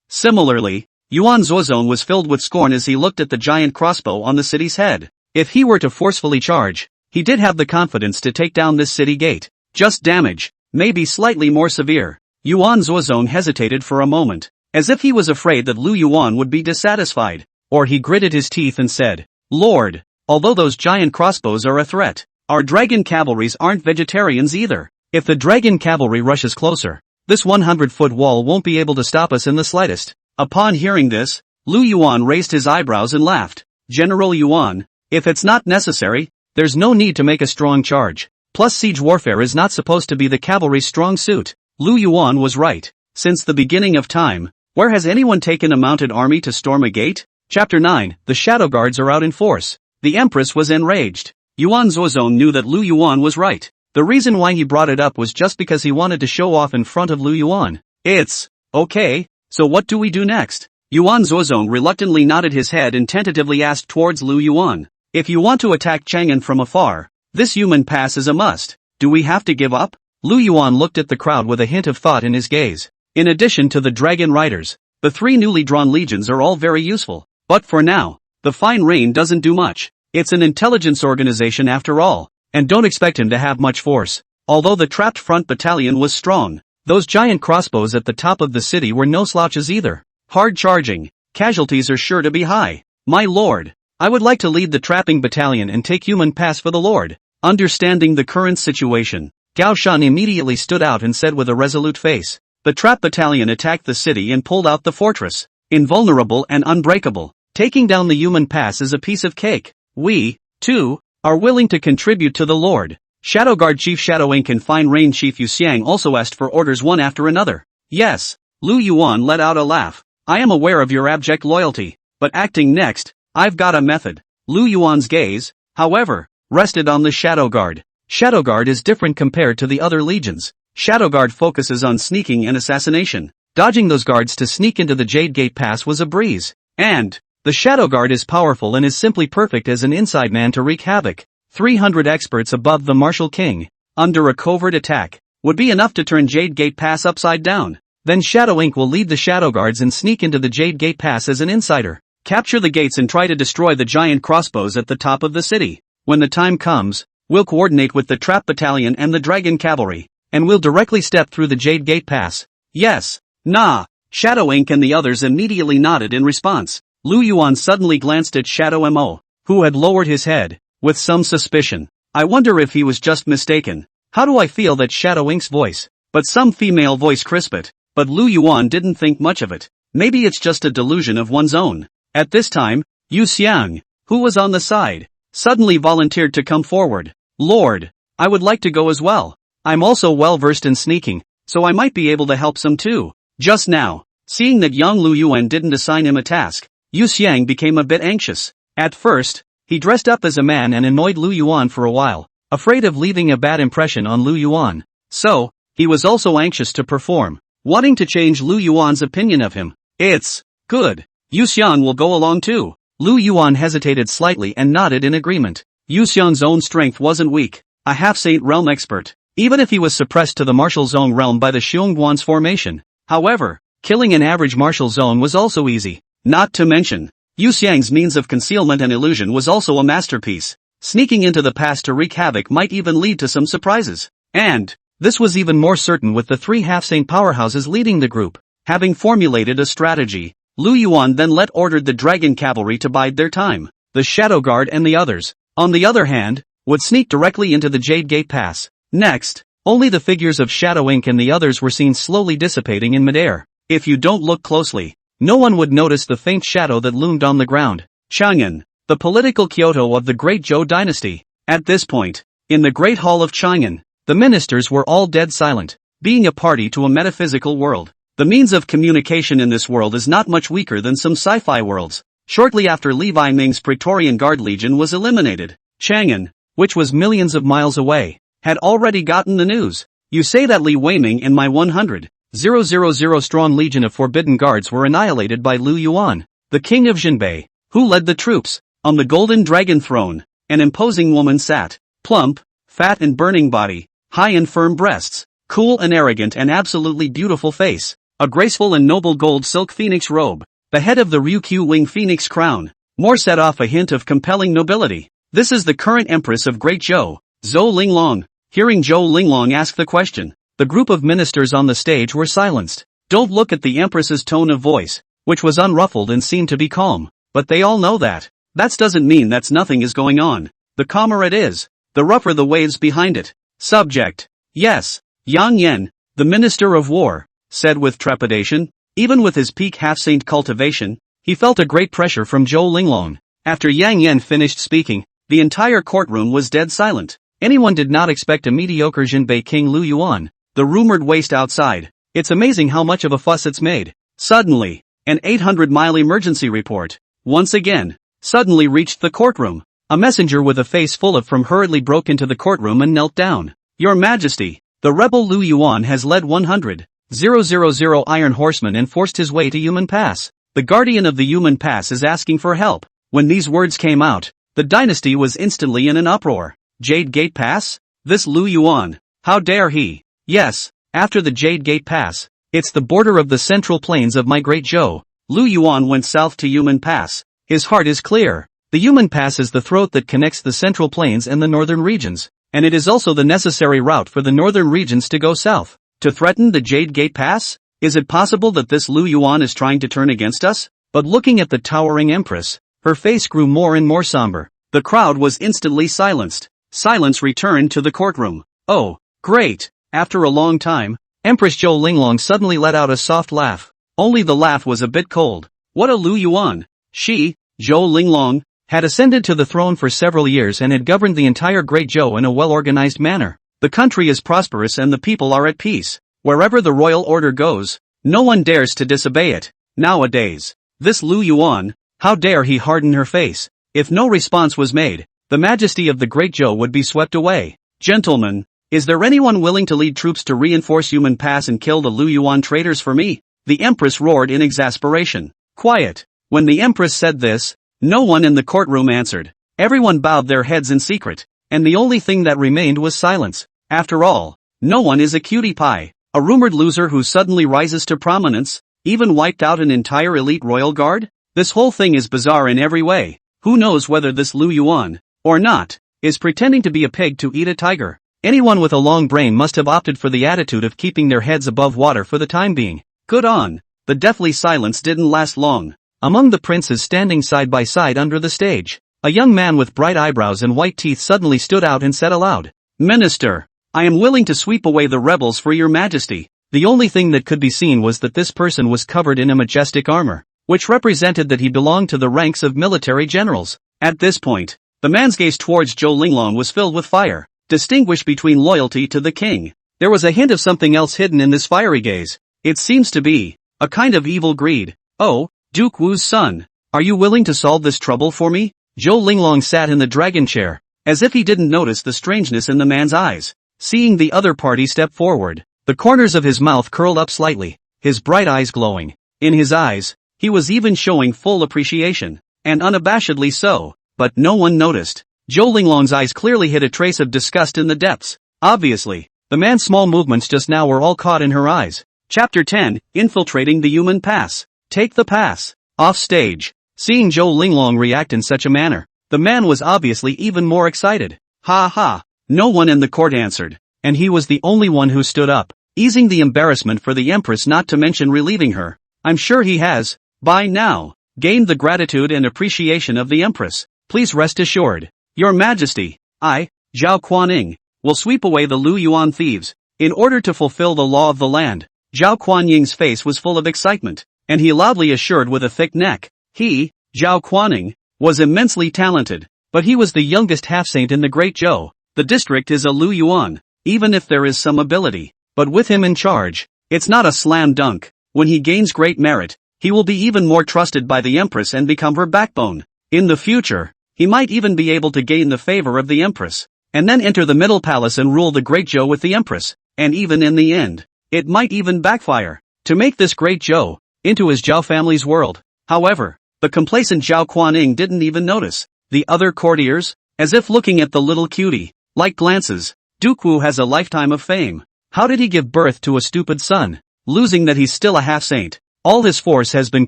Similarly, Yuan Zuozong was filled with scorn as he looked at the giant crossbow on the city's head. If he were to forcefully charge, he did have the confidence to take down this city gate. Just damage, maybe slightly more severe. Yuan Zuozong hesitated for a moment, as if he was afraid that Lu Yuan would be dissatisfied. Or he gritted his teeth and said, Lord, although those giant crossbows are a threat, our dragon cavalries aren't vegetarians either. If the dragon cavalry rushes closer, this 100-foot wall won't be able to stop us in the slightest. Upon hearing this, Lu Yuan raised his eyebrows and laughed. General Yuan, if it's not necessary, there's no need to make a strong charge. Plus siege warfare is not supposed to be the cavalry's strong suit. Lu Yuan was right. Since the beginning of time, where has anyone taken a mounted army to storm a gate? Chapter 9, the Shadow Guards are out in force. The Empress was enraged. Yuan Zuozong knew that Lu Yuan was right. The reason why he brought it up was just because he wanted to show off in front of Lu Yuan. It's okay, so what do we do next? Yuan Zuozong reluctantly nodded his head and tentatively asked towards Lu Yuan. If you want to attack Chang'an from afar, this human pass is a must. Do we have to give up? Lu Yuan looked at the crowd with a hint of thought in his gaze. In addition to the dragon riders, the 3 newly drawn legions are all very useful. But for now, the fine rain doesn't do much. It's an intelligence organization after all, and don't expect him to have much force. Although the trapped front battalion was strong, those giant crossbows at the top of the city were no slouches either. Hard charging, casualties are sure to be high. My lord, I would like to lead the trapping battalion and take human pass for the lord. Understanding the current situation, Gao Shan immediately stood out and said with a resolute face. The trap battalion attacked the city and pulled out the fortress. Invulnerable and unbreakable. Taking down the human pass is a piece of cake. We, too, are willing to contribute to the Lord. Shadow Guard Chief Shadow Ink and Fine Rain Chief Yu Xiang also asked for orders one after another. Yes, Lu Yuan let out a laugh. I am aware of your abject loyalty, but acting next, I've got a method. Lu Yuan's gaze, however, rested on the Shadow Guard. Shadow Guard is different compared to the other legions. Shadow Guard focuses on sneaking and assassination. Dodging those guards to sneak into the Jade Gate Pass was a breeze. And the Shadow Guard is powerful and is simply perfect as an inside man to wreak havoc. 300 experts above the Martial King, under a covert attack, would be enough to turn Jade Gate Pass upside down. Then Shadow Ink will lead the Shadow Guards and sneak into the Jade Gate Pass as an insider. Capture the gates and try to destroy the giant crossbows at the top of the city. When the time comes, we'll coordinate with the Trap Battalion and the Dragon Cavalry, and we'll directly step through the Jade Gate Pass. Yes. Nah. Shadow Ink and the others immediately nodded in response. Lu Yuan suddenly glanced at Shadow Mo, who had lowered his head, with some suspicion. I wonder if he was just mistaken. How do I feel that Shadow Ink's voice? But some female voice crisp it. But Lu Yuan didn't think much of it. Maybe it's just a delusion of one's own. At this time, Yu Xiang, who was on the side, suddenly volunteered to come forward. Lord, I would like to go as well. I'm also well versed in sneaking, so I might be able to help some too. Just now, seeing that young Lu Yuan didn't assign him a task, Yu Xiang became a bit anxious. At first, he dressed up as a man and annoyed Lu Yuan for a while, afraid of leaving a bad impression on Lu Yuan. So, he was also anxious to perform, wanting to change Lu Yuan's opinion of him. It's good. Yu Xiang will go along too. Lu Yuan hesitated slightly and nodded in agreement. Yu Xiang's own strength wasn't weak, a half-saint realm expert, even if he was suppressed to the martial zone realm by the Xiongguan's formation. However, killing an average martial zone was also easy. Not to mention, Yu Xiang's means of concealment and illusion was also a masterpiece. Sneaking into the past to wreak havoc might even lead to some surprises. And this was even more certain with the 3 half-saint powerhouses leading the group. Having formulated a strategy, Lu Yuan then ordered the Dragon Cavalry to bide their time. The Shadow Guard and the others, on the other hand, would sneak directly into the Jade Gate Pass. Next, only the figures of Shadow Ink and the others were seen slowly dissipating in midair. If you don't look closely, no one would notice the faint shadow that loomed on the ground. Chang'an, the political Kyoto of the Great Zhou dynasty. At this point, in the Great Hall of Chang'an, the ministers were all dead silent, being a party to a metaphysical world. The means of communication in this world is not much weaker than some sci-fi worlds. Shortly after Levi Ming's Praetorian Guard Legion was eliminated, Chang'an, which was millions of miles away, had already gotten the news. You say that Li Weiming and my 100,000 strong legion of forbidden guards were annihilated by Lu Yuan, the king of Jinbei, who led the troops. On the golden dragon throne, an imposing woman sat, plump, fat and burning body, high and firm breasts, cool and arrogant and absolutely beautiful face, a graceful and noble gold silk phoenix robe, the head of the Ryukyu wing phoenix crown, more set off a hint of compelling nobility. This is the current Empress of Great Zhou, Zhou Linglong. Hearing Zhou Linglong ask the question, the group of ministers on the stage were silenced. Don't look at the Empress's tone of voice, which was unruffled and seemed to be calm, but they all know that That doesn't mean that nothing is going on. The calmer it is, the rougher the waves behind it. Subject. Yes, Yang Yen, the Minister of War, said with trepidation. Even with his peak half-saint cultivation, he felt a great pressure from Zhou Linglong. After Yang Yen finished speaking, the entire courtroom was dead silent. Anyone did not expect a mediocre Jinbei King Lu Yuan, the rumored waste outside. It's amazing how much of a fuss it's made. Suddenly, an 800-mile emergency report, once again, suddenly reached the courtroom. A messenger with a face full of phlegm hurriedly broke into the courtroom and knelt down. Your Majesty, the rebel Lu Yuan has led 100,000 Iron Horsemen and forced his way to Human Pass. The guardian of the Human Pass is asking for help. When these words came out, the dynasty was instantly in an uproar. Jade Gate Pass? This Lu Yuan, how dare he? Yes, after the Jade Gate Pass, it's the border of the central plains of my great Zhou. Lu Yuan went south to Human Pass. His heart is clear. The Human Pass is the throat that connects the central plains and the northern regions, and it is also the necessary route for the northern regions to go south. To threaten the Jade Gate Pass? Is it possible that this Lu Yuan is trying to turn against us? But looking at the towering Empress, her face grew more and more somber. The crowd was instantly silenced. Silence returned to the courtroom. Oh, great! After a long time, Empress Zhou Linglong suddenly let out a soft laugh. Only the laugh was a bit cold. What a Lu Yuan! She, Zhou Linglong, had ascended to the throne for several years and had governed the entire Great Zhou in a well-organized manner. The country is prosperous and the people are at peace. Wherever the royal order goes, no one dares to disobey it. Nowadays, this Lu Yuan, how dare he harden her face? If no response was made, the majesty of the Great Zhou would be swept away. Gentlemen, is there anyone willing to lead troops to reinforce Human Pass and kill the Lu Yuan traitors for me? The Empress roared in exasperation. Quiet. When the Empress said this, no one in the courtroom answered. Everyone bowed their heads in secret, and the only thing that remained was silence. After all, no one is a cutie pie. A rumored loser who suddenly rises to prominence, even wiped out an entire elite royal guard? This whole thing is bizarre in every way. Who knows whether this Lu Yuan, or not, is pretending to be a pig to eat a tiger? Anyone with a long brain must have opted for the attitude of keeping their heads above water for the time being. Good on. The deathly silence didn't last long. Among the princes standing side by side under the stage, a young man with bright eyebrows and white teeth suddenly stood out and said aloud, Minister, I am willing to sweep away the rebels for your majesty. The only thing that could be seen was that this person was covered in a majestic armor, which represented that he belonged to the ranks of military generals. At this point, the man's gaze towards Zhou Linglong was filled with fire. Distinguish between loyalty to the king. There was a hint of something else hidden in this fiery gaze. It seems to be a kind of evil greed. Oh, Duke Wu's son, are you willing to solve this trouble for me? Zhou Linglong sat in the dragon chair, as if he didn't notice the strangeness in the man's eyes. Seeing the other party step forward, the corners of his mouth curled up slightly, his bright eyes glowing. In his eyes, he was even showing full appreciation, and unabashedly so, but no one noticed. Zhou Linglong's eyes clearly hid a trace of disgust in the depths. Obviously, the man's small movements just now were all caught in her eyes. Chapter 10, Infiltrating the Human Pass. Take the pass. Off stage. Seeing Zhou Linglong react in such a manner, the man was obviously even more excited. Ha ha. No one in the court answered, and he was the only one who stood up, easing the embarrassment for the Empress, not to mention relieving her. I'm sure he has, by now, gained the gratitude and appreciation of the Empress. Please rest assured, Your Majesty, I, Zhao Kuaning, will sweep away the Lu Yuan thieves, in order to fulfill the law of the land. Zhao Kuanying's face was full of excitement, and he loudly assured with a thick neck. He, Zhao Kuaning, was immensely talented, but he was the youngest half-saint in the Great Zhou. The district is a Lu Yuan, even if there is some ability, but with him in charge, it's not a slam dunk. When he gains great merit, he will be even more trusted by the Empress and become her backbone. In the future, he might even be able to gain the favor of the Empress, and then enter the Middle Palace and rule the Great Zhou with the Empress, and even in the end, it might even backfire, to make this Great Zhou into his Zhao family's world. However, the complacent Zhao Kuaning didn't even notice. The other courtiers, as if looking at the little cutie, like glances. Duke Wu has a lifetime of fame. How did he give birth to a stupid son? Losing that he's still a half-saint. All his force has been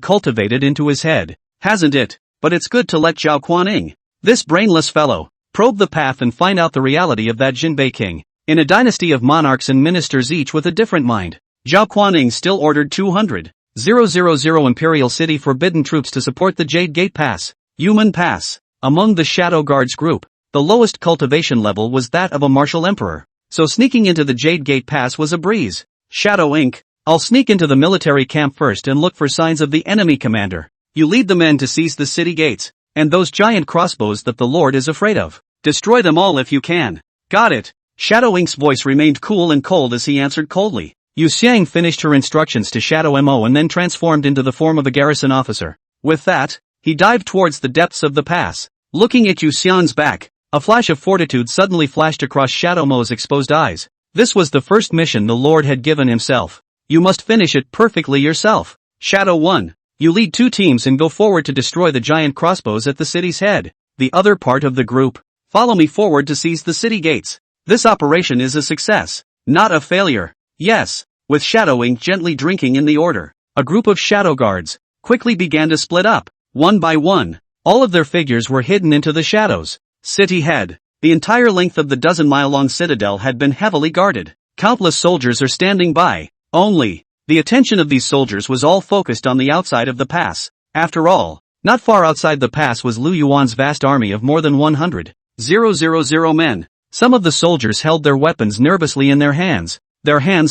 cultivated into his head, hasn't it? But it's good to let Zhao Kuaning, this brainless fellow, probe the path and find out the reality of that Jinbei king, in a dynasty of monarchs and ministers each with a different mind. Zhao Kuaning still ordered 200,000 Imperial City forbidden troops to support the Jade Gate Pass. Human Pass. Among the Shadow Guards group, the lowest cultivation level was that of a martial emperor, so sneaking into the Jade Gate Pass was a breeze. Shadow Inc. I'll sneak into the military camp first and look for signs of the enemy commander. You lead the men to seize the city gates, and those giant crossbows that the Lord is afraid of. Destroy them all if you can. Got it. Shadow Inc.'s voice remained cool and cold as he answered coldly. Yu Xiang finished her instructions to Shadow Mo and then transformed into the form of a garrison officer. With that, he dived towards the depths of the pass. Looking at Yu Xiang's back, a flash of fortitude suddenly flashed across Shadow Mo's exposed eyes. This was the first mission the Lord had given himself. You must finish it perfectly yourself. Shadow 1. You lead 2 teams and go forward to destroy the giant crossbows at the city's head. The other part of the group, follow me forward to seize the city gates. This operation is a success, not a failure. Yes. With shadowing gently drinking in the order, a group of shadow guards quickly began to split up. One by one, all of their figures were hidden into the shadows. City head. The entire length of the dozen-mile-long citadel had been heavily guarded. Countless soldiers are standing by. Only, the attention of these soldiers was all focused on the outside of the pass. After all, not far outside the pass was Lu Yuan's vast army of more than 100,000 men. Some of the soldiers held their weapons nervously in their hands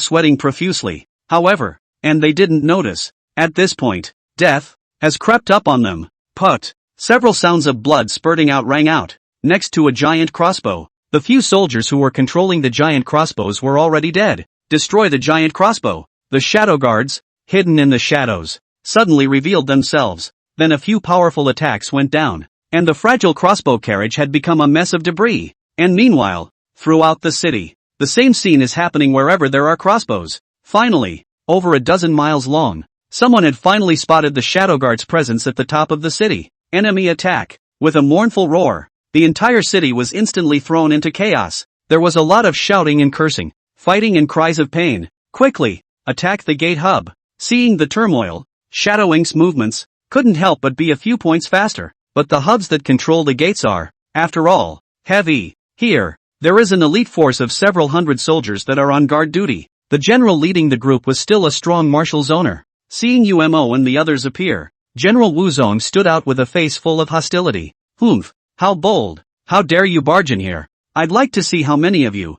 sweating profusely. However, and they didn't notice, at this point, death has crept up on them. Put. Several sounds of blood spurting out rang out. Next to a giant crossbow, the few soldiers who were controlling the giant crossbows were already dead. Destroy the giant crossbow. The shadow guards, hidden in the shadows, suddenly revealed themselves. Then a few powerful attacks went down, and the fragile crossbow carriage had become a mess of debris. And meanwhile, throughout the city, the same scene is happening wherever there are crossbows. Finally, over a dozen miles long, someone had finally spotted the shadow guard's presence at the top of the city. Enemy attack. With a mournful roar, the entire city was instantly thrown into chaos. There was a lot of shouting and cursing, fighting and cries of pain. Quickly, attack the gate hub. Seeing the turmoil, Shadow Inc.'s movements couldn't help but be a few points faster. But the hubs that control the gates are, after all, heavy. Here, there is an elite force of several hundred soldiers that are on guard duty. The general leading the group was still a strong martial zoner. Seeing Umo and the others appear, General Wu Zong stood out with a face full of hostility. Humph, how bold, how dare you barge in here? I'd like to see how many of you.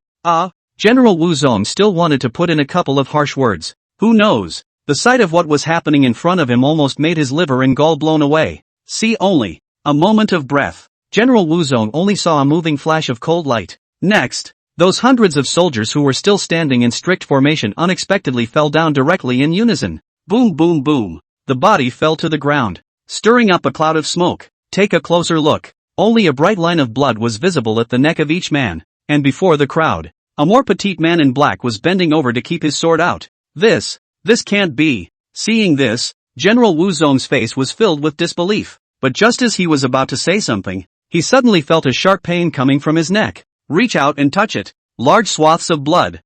General Wu Zong still wanted to put in a couple of harsh words. Who knows? The sight of what was happening in front of him almost made his liver and gall blown away. See only, a moment of breath. General Wu Zong only saw a moving flash of cold light. Next, those hundreds of soldiers who were still standing in strict formation unexpectedly fell down directly in unison. Boom boom boom. The body fell to the ground, stirring up a cloud of smoke. Take a closer look. Only a bright line of blood was visible at the neck of each man, and before the crowd, a more petite man in black was bending over to keep his sword out. This can't be. Seeing this, General Wu Zong's face was filled with disbelief. But just as he was about to say something, he suddenly felt a sharp pain coming from his neck. Reach out and touch it. Large swaths of blood.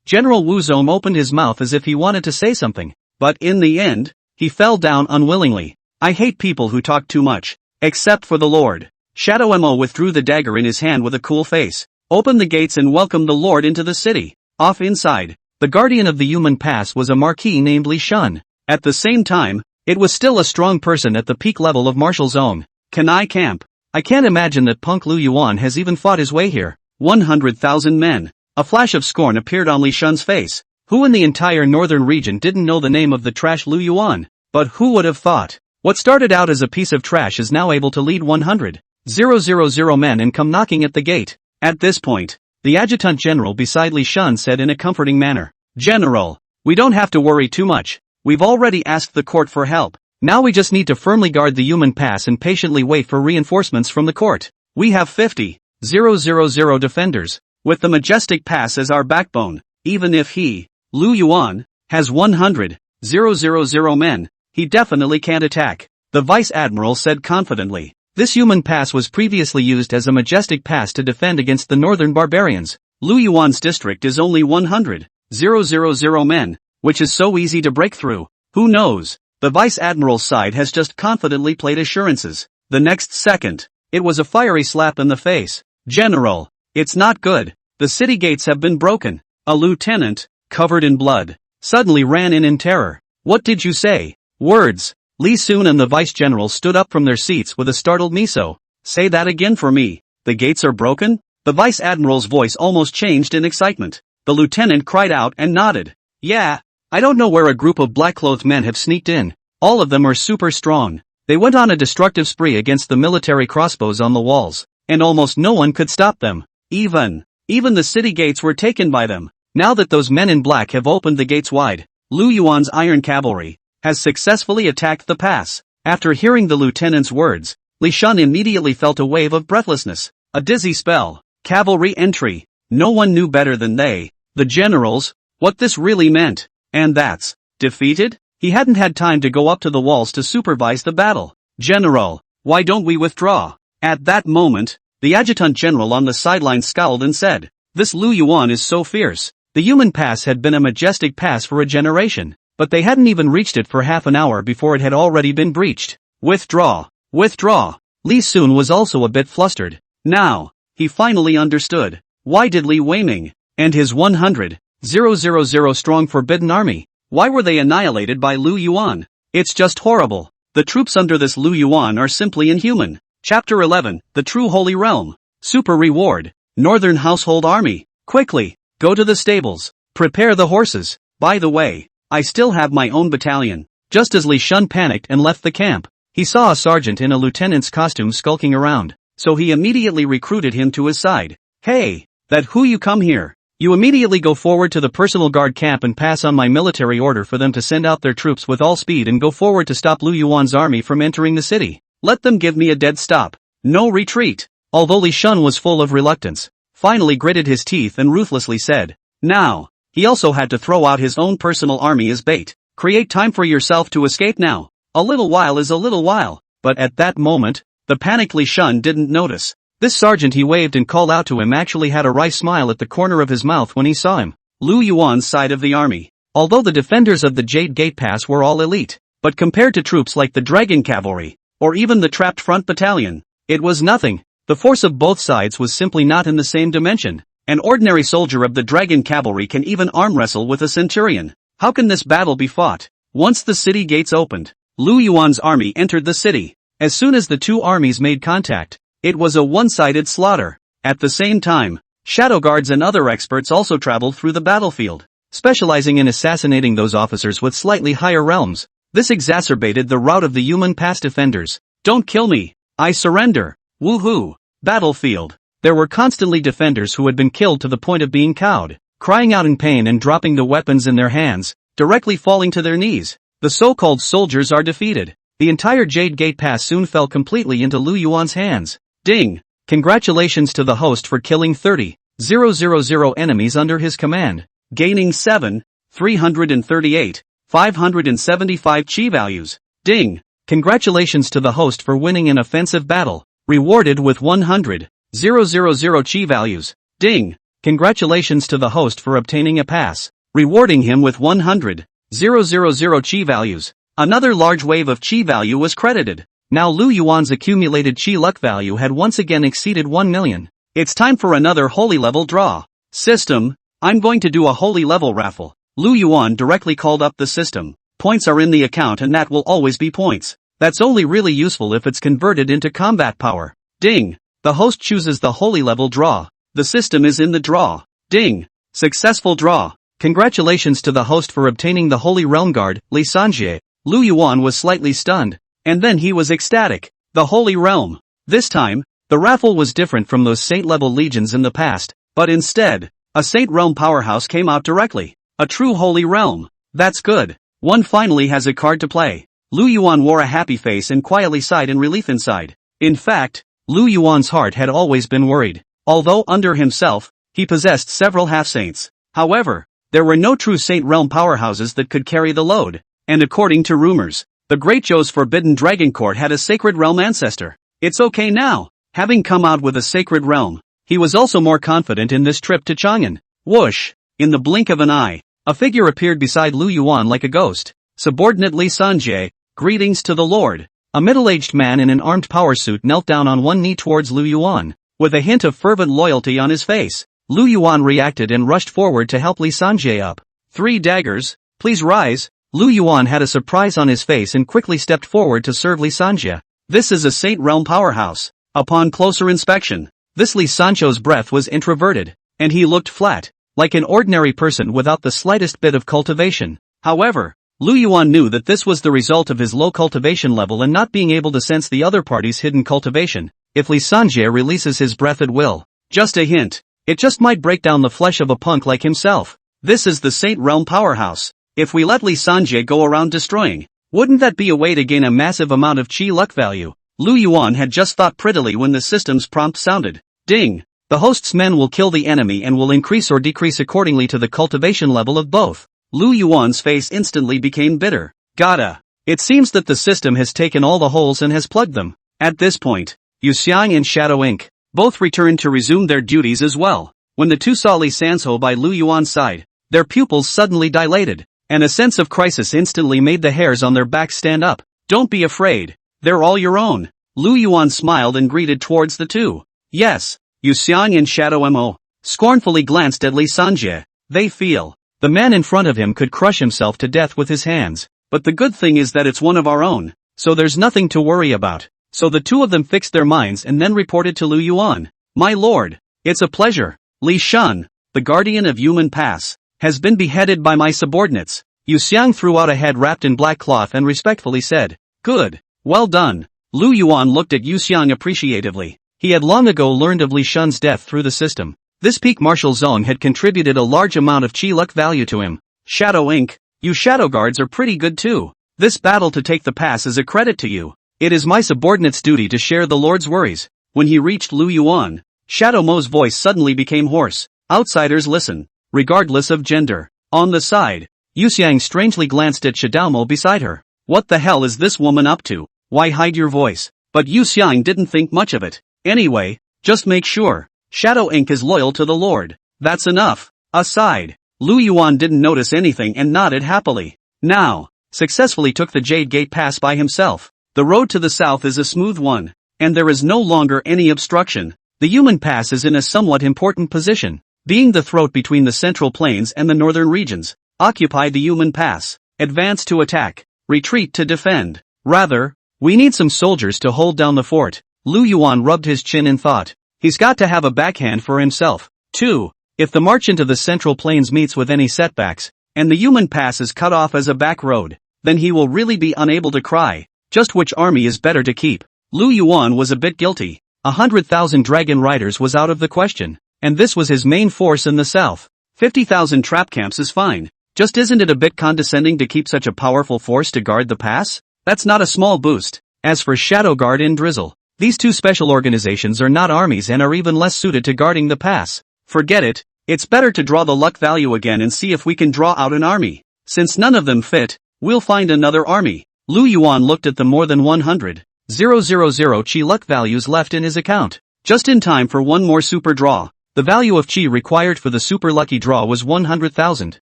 General Wu Zong opened his mouth as if he wanted to say something, but in the end, he fell down unwillingly. I hate people who talk too much. Except for the Lord. Shadow Mo withdrew the dagger in his hand with a cool face. Opened the gates and welcomed the Lord into the city. Off inside, the guardian of the human pass was a marquis named Li Shun. At the same time, it was still a strong person at the peak level of martial zone. Can I camp? I can't imagine that punk Lu Yuan has even fought his way here. 100,000 men. A flash of scorn appeared on Li Shun's face. Who in the entire northern region didn't know the name of the trash Lu Yuan? But who would have thought? What started out as a piece of trash is now able to lead 100,000 men and come knocking at the gate. At this point, the adjutant general beside Li Shun said in a comforting manner, General, we don't have to worry too much. We've already asked the court for help. Now we just need to firmly guard the human pass and patiently wait for reinforcements from the court. We have 50,000 defenders, with the majestic pass as our backbone. Even if he, Lu Yuan, has 100,000 men, he definitely can't attack. The vice admiral said confidently. This human pass was previously used as a majestic pass to defend against the northern barbarians. Lu Yuan's district is only 100,000 men, which is so easy to break through. Who knows? The vice admiral's side has just confidently played assurances. The next second, it was a fiery slap in the face. General, it's not good. The city gates have been broken. A lieutenant, covered in blood, suddenly ran in terror. What did you say? Words. Li Sun and the vice-general stood up from their seats with a startled miso. Say that again for me. The gates are broken? The vice-admiral's voice almost changed in excitement. The lieutenant cried out and nodded. Yeah. I don't know where a group of black-clothed men have sneaked in. All of them are super strong. They went on a destructive spree against the military crossbows on the walls, and almost no one could stop them. Even the city gates were taken by them. Now that those men in black have opened the gates wide, Lu Yuan's iron cavalry has successfully attacked the pass. After hearing the lieutenant's words, Li Shun immediately felt a wave of breathlessness, a dizzy spell. Cavalry entry. No one knew better than they, the generals, what this really meant. And that's defeated? He hadn't had time to go up to the walls to supervise the battle. General, why don't we withdraw? At that moment, the adjutant general on the sideline scowled and said, this Lu Yuan is so fierce. The human pass had been a majestic pass for a generation, but they hadn't even reached it for half an hour before it had already been breached. Withdraw. Withdraw. Li Sun was also a bit flustered. Now, he finally understood. Why did Li Weiming and his 100,000 strong forbidden army, why were they annihilated by Lu Yuan? It's just horrible. The troops under this Lu Yuan are simply inhuman. Chapter 11, The True Holy Realm. Super Reward. Northern Household Army. Quickly, go to the stables. Prepare the horses. By the way, I still have my own battalion. Just as Li Shun panicked and left the camp, he saw a sergeant in a lieutenant's costume skulking around, so he immediately recruited him to his side. Hey, that who you come here? You immediately go forward to the personal guard camp and pass on my military order for them to send out their troops with all speed and go forward to stop Lu Yuan's army from entering the city. Let them give me a dead stop. No retreat. Although Li Shun was full of reluctance, finally gritted his teeth and ruthlessly said, now. He also had to throw out his own personal army as bait. Create time for yourself to escape now. A little while is a little while. But at that moment, the panicked Li Shun didn't notice. This sergeant he waved and called out to him actually had a wry smile at the corner of his mouth when he saw him. Lu Yuan's side of the army. Although the defenders of the Jade Gate Pass were all elite, but compared to troops like the Dragon Cavalry, or even the Trapped Front Battalion, it was nothing. The force of both sides was simply not in the same dimension. An ordinary soldier of the Dragon Cavalry can even arm wrestle with a centurion. How can this battle be fought? Once the city gates opened, Lu Yuan's army entered the city. As soon as the two armies made contact, it was a one-sided slaughter. At the same time, shadow guards and other experts also traveled through the battlefield, specializing in assassinating those officers with slightly higher realms. This exacerbated the rout of the human pass defenders. Don't kill me. I surrender. Woohoo. Battlefield. There were constantly defenders who had been killed to the point of being cowed, crying out in pain and dropping the weapons in their hands, directly falling to their knees. The so-called soldiers are defeated. The entire Jade Gate Pass soon fell completely into Lu Yuan's hands. Ding! Congratulations to the host for killing 30,000 enemies under his command, gaining 7,338, 575 chi values. Ding! Congratulations to the host for winning an offensive battle, rewarded with 100,000 chi values. Ding! Congratulations to the host for obtaining a pass, rewarding him with 100,000 chi values. Another large wave of chi value was credited. Now Lu Yuan's accumulated chi luck value had once again exceeded 1 million. It's time for another holy level draw. System, I'm going to do a holy level raffle. Lu Yuan directly called up the system. Points are in the account and that will always be points. That's only really useful if it's converted into combat power. Ding! The host chooses the holy level draw. The system is in the draw. Ding! Successful draw. Congratulations to the host for obtaining the Holy Realm Guard, Li Sanjie. Lu Yuan was slightly stunned. And then he was ecstatic. The Holy Realm. This time, the raffle was different from those saint-level legions in the past, but instead, a Saint Realm powerhouse came out directly. A true Holy Realm. That's good. One finally has a card to play. Lu Yuan wore a happy face and quietly sighed in relief inside. In fact, Lu Yuan's heart had always been worried. Although under himself, he possessed several half-saints. However, there were no true Saint Realm powerhouses that could carry the load. And according to rumors, the Great Zhou's Forbidden Dragon Court had a Sacred Realm ancestor. It's okay now. Having come out with a Sacred Realm, he was also more confident in this trip to Chang'an. Whoosh! In the blink of an eye, a figure appeared beside Lu Yuan like a ghost. Subordinate Li Sanjie, greetings to the Lord. A middle-aged man in an armed power suit knelt down on one knee towards Lu Yuan, with a hint of fervent loyalty on his face. Lu Yuan reacted and rushed forward to help Li Sanjie up. 3 daggers, please rise. Lu Yuan had a surprise on his face and quickly stepped forward to serve Li Sanjie. This is a Saint Realm powerhouse. Upon closer inspection, this Li Sancho's breath was introverted, and he looked flat, like an ordinary person without the slightest bit of cultivation. However, Lu Yuan knew that this was the result of his low cultivation level and not being able to sense the other party's hidden cultivation. If Li Sanjie releases his breath at will, just a hint, it just might break down the flesh of a punk like himself. This is the Saint Realm powerhouse. If we let Li Sanjie go around destroying, wouldn't that be a way to gain a massive amount of chi luck value? Lu Yuan had just thought prettily when the system's prompt sounded. Ding! The host's men will kill the enemy and will increase or decrease accordingly to the cultivation level of both. Lu Yuan's face instantly became bitter. Gotta. It seems that the system has taken all the holes and has plugged them. At this point, Yu Xiang and Shadow Inc. both returned to resume their duties as well. When the two saw Li Sanzhou by Lu Yuan's side, their pupils suddenly dilated, and a sense of crisis instantly made the hairs on their backs stand up. Don't be afraid. They're all your own. Lu Yuan smiled and greeted towards the two. Yes, Yu Xiang and Shadow Mo scornfully glanced at Li Sanjie. They feel the man in front of him could crush himself to death with his hands, but the good thing is that it's one of our own, so there's nothing to worry about. So the two of them fixed their minds and then reported to Lu Yuan. My lord, it's a pleasure. Li Shun, the guardian of human pass, has been beheaded by my subordinates. Yu Xiang threw out a head wrapped in black cloth and respectfully said, Good, well done. Lu Yuan looked at Yu Xiang appreciatively. He had long ago learned of Li Shun's death through the system. This peak martial zone had contributed a large amount of chi luck value to him. Shadow Inc., you shadow guards are pretty good too. This battle to take the pass is a credit to you. It is my subordinate's duty to share the Lord's worries. When he reached Lu Yuan, Shadow Mo's voice suddenly became hoarse. Outsiders listen, regardless of gender. On the side, Yu Xiang strangely glanced at Shadow Mo beside her. What the hell is this woman up to? Why hide your voice? But Yu Xiang didn't think much of it. Anyway, just make sure Shadow Inc. is loyal to the Lord. That's enough. Aside, Lu Yuan didn't notice anything and nodded happily. Now, successfully took the Jade Gate Pass by himself. The road to the south is a smooth one, and there is no longer any obstruction. The human pass is in a somewhat important position, being the throat between the central plains and the northern regions. Occupy the human pass. Advance to attack. Retreat to defend. Rather, we need some soldiers to hold down the fort. Lu Yuan rubbed his chin in thought. He's got to have a backhand for himself, too. If the march into the central plains meets with any setbacks, and the human pass is cut off as a back road, then he will really be unable to cry. Just which army is better to keep? Lu Yuan was a bit guilty. 100,000 dragon riders was out of the question, and this was his main force in the south. 50,000 trap camps is fine. Just isn't it a bit condescending to keep such a powerful force to guard the pass? That's not a small boost. As for Shadow Guard and Drizzle, these two special organizations are not armies and are even less suited to guarding the pass. Forget it. It's better to draw the luck value again and see if we can draw out an army. Since none of them fit, we'll find another army. Lu Yuan looked at the more than 100,000 chi luck values left in his account. Just in time for one more super draw. The value of chi required for the super lucky draw was 100,000.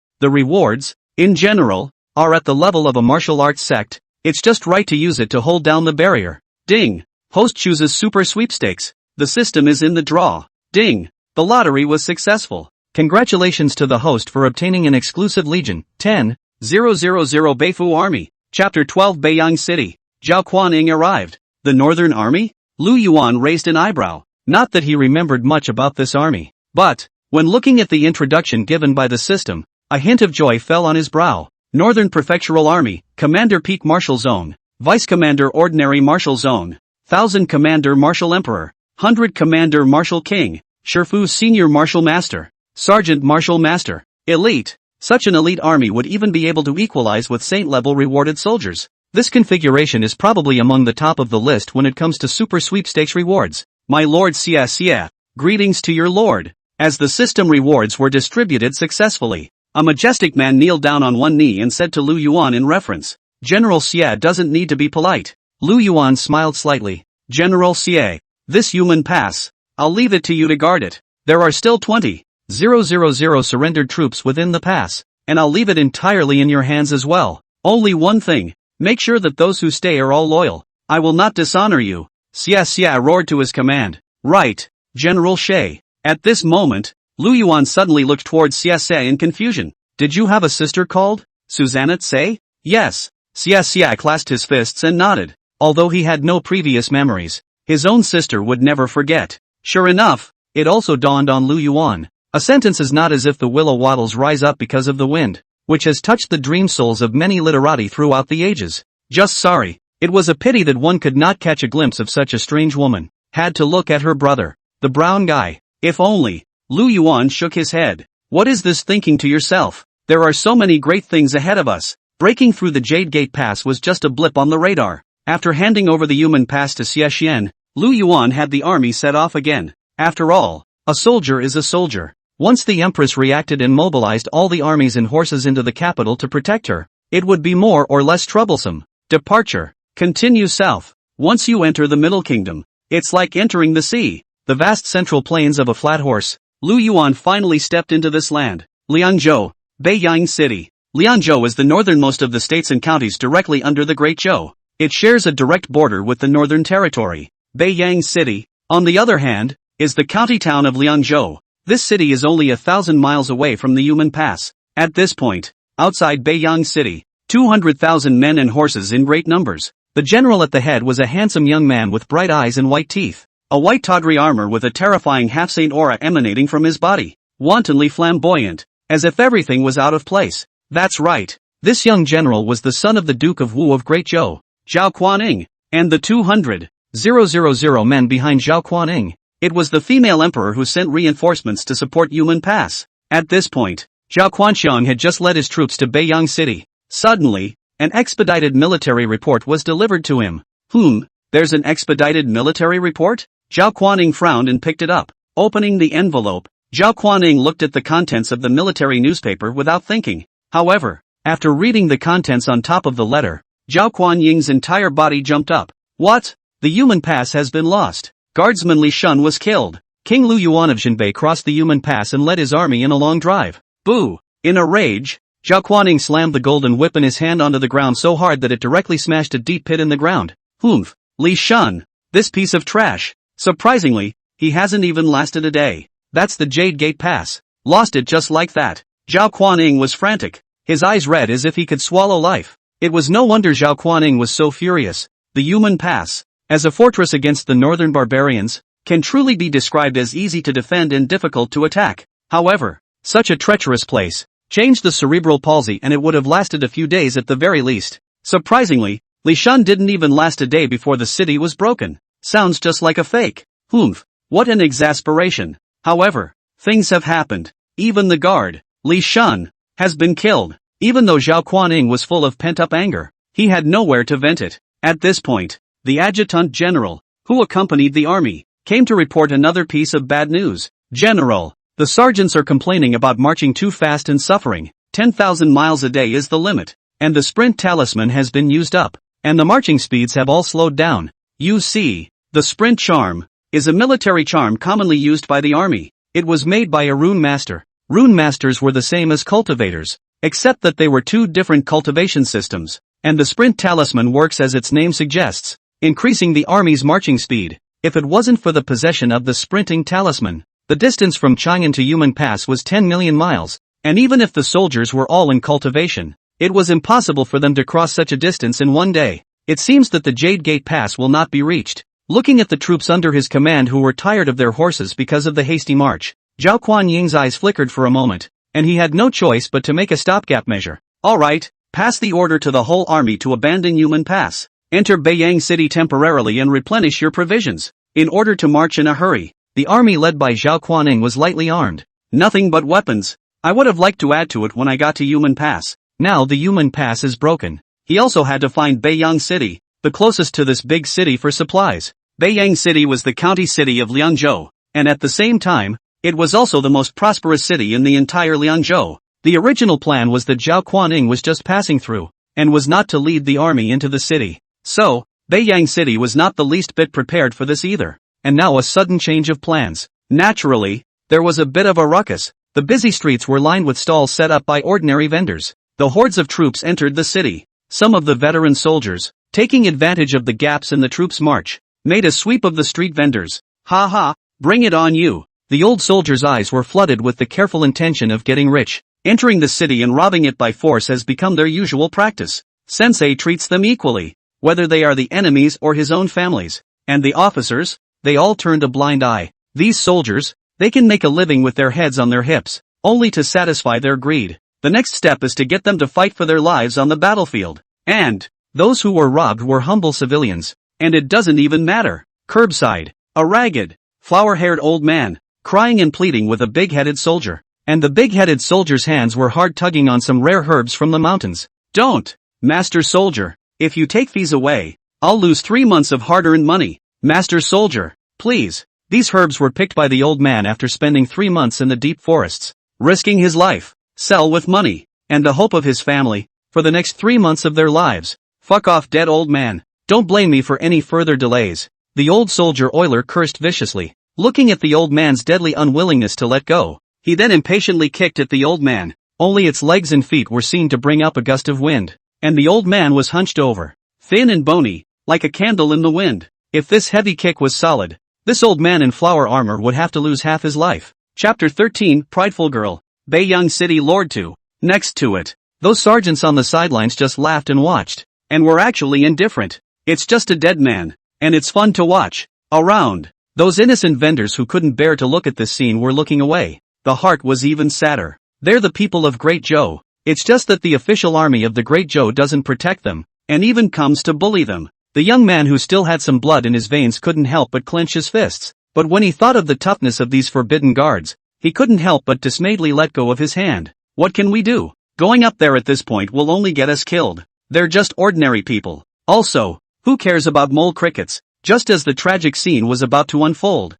The rewards, in general, are at the level of a martial arts sect. It's just right to use it to hold down the barrier. Ding! Host chooses super sweepstakes. The system is in the draw. Ding! The lottery was successful. Congratulations to the host for obtaining an exclusive Legion 10,000 Beifu Army. Chapter 12 Beiyang City. Zhao Kuaning arrived. The Northern Army? Lu Yuan raised an eyebrow. Not that he remembered much about this army. But, when looking at the introduction given by the system, a hint of joy fell on his brow. Northern Prefectural Army, Commander Peak Martial Zone, Vice Commander Ordinary Martial Zone, 1000 Commander Martial Emperor, 100 Commander Martial King, Shifu Senior Martial Master, Sergeant Martial Master, Elite. Such an elite army would even be able to equalize with Saint-level rewarded soldiers. This configuration is probably among the top of the list when it comes to super sweepstakes rewards. My Lord Xia, greetings to your lord. As the system rewards were distributed successfully, a majestic man kneeled down on one knee and said to Lu Yuan in reference, General Xia doesn't need to be polite. Lu Yuan smiled slightly. General Xia, this human pass, I'll leave it to you to guard it. There are still 20,000 surrendered troops within the pass, and I'll leave it entirely in your hands as well. Only one thing, make sure that those who stay are all loyal. I will not dishonor you. Xia roared to his command. Right, General Xie. At this moment, Lu Yuan suddenly looked towards Xia in confusion. Did you have a sister called Susanna Tse? Yes. Xia clasped his fists and nodded. Although he had no previous memories, his own sister would never forget. Sure enough, it also dawned on Lu Yuan. A sentence is not as if the willow wattles rise up because of the wind, which has touched the dream souls of many literati throughout the ages. Just sorry. It was a pity that one could not catch a glimpse of such a strange woman. Had to look at her brother, the brown guy. If only. Lu Yuan shook his head. What is this thinking to yourself? There are so many great things ahead of us. Breaking through the Jade Gate Pass was just a blip on the radar. After handing over the human pass to Xie Xian, Lu Yuan had the army set off again. After all, a soldier is a soldier. Once the Empress reacted and mobilized all the armies and horses into the capital to protect her, it would be more or less troublesome. Departure. Continue south. Once you enter the Middle Kingdom, it's like entering the sea. The vast central plains of a flat horse. Lu Yuan finally stepped into this land. Liangzhou, Beiyang City. Liangzhou is the northernmost of the states and counties directly under the Great Zhou. It shares a direct border with the Northern Territory. Beiyang City, on the other hand, is the county town of Liangzhou. This city is only 1,000 miles away from the Human Pass. At this point, outside Beiyang City, 200,000 men and horses in great numbers. The general at the head was a handsome young man with bright eyes and white teeth. A white tawdry armor with a terrifying half-saint aura emanating from his body. Wantonly flamboyant, as if everything was out of place. That's right. This young general was the son of the Duke of Wu of Great Zhou, Zhao Kuaning, and the 200,000 men behind Zhao Kuaning. It was the female emperor who sent reinforcements to support Human Pass. At this point, Zhao Quanxiang had just led his troops to Beiyang City. Suddenly, an expedited military report was delivered to him. There's an expedited military report? Zhao Kuaning frowned and picked it up. Opening the envelope, Zhao Kuaning looked at the contents of the military newspaper without thinking. However, after reading the contents on top of the letter, Zhao Kuaning's entire body jumped up. What? The Human Pass has been lost. Guardsman Li Shun was killed. King Lu Yuan of Jinbei crossed the Human Pass and led his army in a long drive. Boo! In a rage, Zhao Kuaning slammed the golden whip in his hand onto the ground so hard that it directly smashed a deep pit in the ground. Li Shun! This piece of trash! Surprisingly, he hasn't even lasted a day. That's the Jade Gate Pass. Lost it just like that. Zhao Kuaning was frantic. His eyes red as if he could swallow life. It was no wonder Zhao Kuaning was so furious. The Human Pass, as a fortress against the northern barbarians, can truly be described as easy to defend and difficult to attack. However, such a treacherous place changed the cerebral palsy and it would have lasted a few days at the very least. Surprisingly, Li Shun didn't even last a day before the city was broken. Sounds just like a fake. What an exasperation. However, things have happened. Even the guard, Li Shun, has been killed. Even though Zhao Kuaning was full of pent-up anger, he had nowhere to vent it. At this point, the adjutant general, who accompanied the army, came to report another piece of bad news. General, the sergeants are complaining about marching too fast and suffering. 10,000 miles a day is the limit, and the sprint talisman has been used up, and the marching speeds have all slowed down. You see, the sprint charm is a military charm commonly used by the army. It was made by a rune master. Rune masters were the same as cultivators, except that they were two different cultivation systems, and the sprint talisman works as its name suggests, increasing the army's marching speed. If it wasn't for the possession of the sprinting talisman, the distance from Chang'an to Human Pass was 10 million miles, and even if the soldiers were all in cultivation, it was impossible for them to cross such a distance in one day. It seems that the Jade Gate Pass will not be reached. Looking at the troops under his command who were tired of their horses because of the hasty march, Zhao Kuanying's eyes flickered for a moment, and he had no choice but to make a stopgap measure. Alright, pass the order to the whole army to abandon Human Pass. Enter Beiyang City temporarily and replenish your provisions. In order to march in a hurry, the army led by Zhao Kuaning was lightly armed. Nothing but weapons. I would have liked to add to it when I got to Human Pass. Now the Human Pass is broken. He also had to find Beiyang City, the closest to this big city for supplies. Beiyang City was the county city of Liangzhou, and at the same time, it was also the most prosperous city in the entire Liangzhou. The original plan was that Zhao Kuaning was just passing through, and was not to lead the army into the city. So, Beiyang City was not the least bit prepared for this either. And now a sudden change of plans. Naturally, there was a bit of a ruckus. The busy streets were lined with stalls set up by ordinary vendors. The hordes of troops entered the city. Some of the veteran soldiers, taking advantage of the gaps in the troops' march, made a sweep of the street vendors. Ha ha, bring it on you. The old soldiers' eyes were flooded with the careful intention of getting rich. Entering the city and robbing it by force has become their usual practice. Sensei treats them equally, whether they are the enemies or his own families. And the officers? They all turned a blind eye. These soldiers, they can make a living with their heads on their hips, only to satisfy their greed. The next step is to get them to fight for their lives on the battlefield. And those who were robbed were humble civilians. And it doesn't even matter. Curbside, a ragged, flower-haired old man, crying and pleading with a big-headed soldier. And the big-headed soldier's hands were hard tugging on some rare herbs from the mountains. Don't, Master Soldier. If you take these away, I'll lose 3 months of hard-earned money. Master Soldier, please. These herbs were picked by the old man after spending 3 months in the deep forests, risking his life, sell with money, and the hope of his family, for the next 3 months of their lives. Fuck off, dead old man. Don't blame me for any further delays. The old soldier oiler cursed viciously, looking at the old man's deadly unwillingness to let go. He then impatiently kicked at the old man, only its legs and feet were seen to bring up a gust of wind, and the old man was hunched over, thin and bony, like a candle in the wind. If this heavy kick was solid, this old man in flower armor would have to lose half his life. Chapter 13, Prideful Girl, Beiyang City Lord 2. Next to it, those sergeants on the sidelines just laughed and watched, and were actually indifferent. It's just a dead man, and it's fun to watch. Around, those innocent vendors who couldn't bear to look at this scene were looking away. The heart was even sadder. They're the people of Great Zhou. It's just that the official army of the Great Zhou doesn't protect them, and even comes to bully them. The young man who still had some blood in his veins couldn't help but clench his fists, but when he thought of the toughness of these forbidden guards, he couldn't help but dismayedly let go of his hand. What can we do? Going up there at this point will only get us killed. They're just ordinary people. Also, who cares about mole crickets? Just as the tragic scene was about to unfold,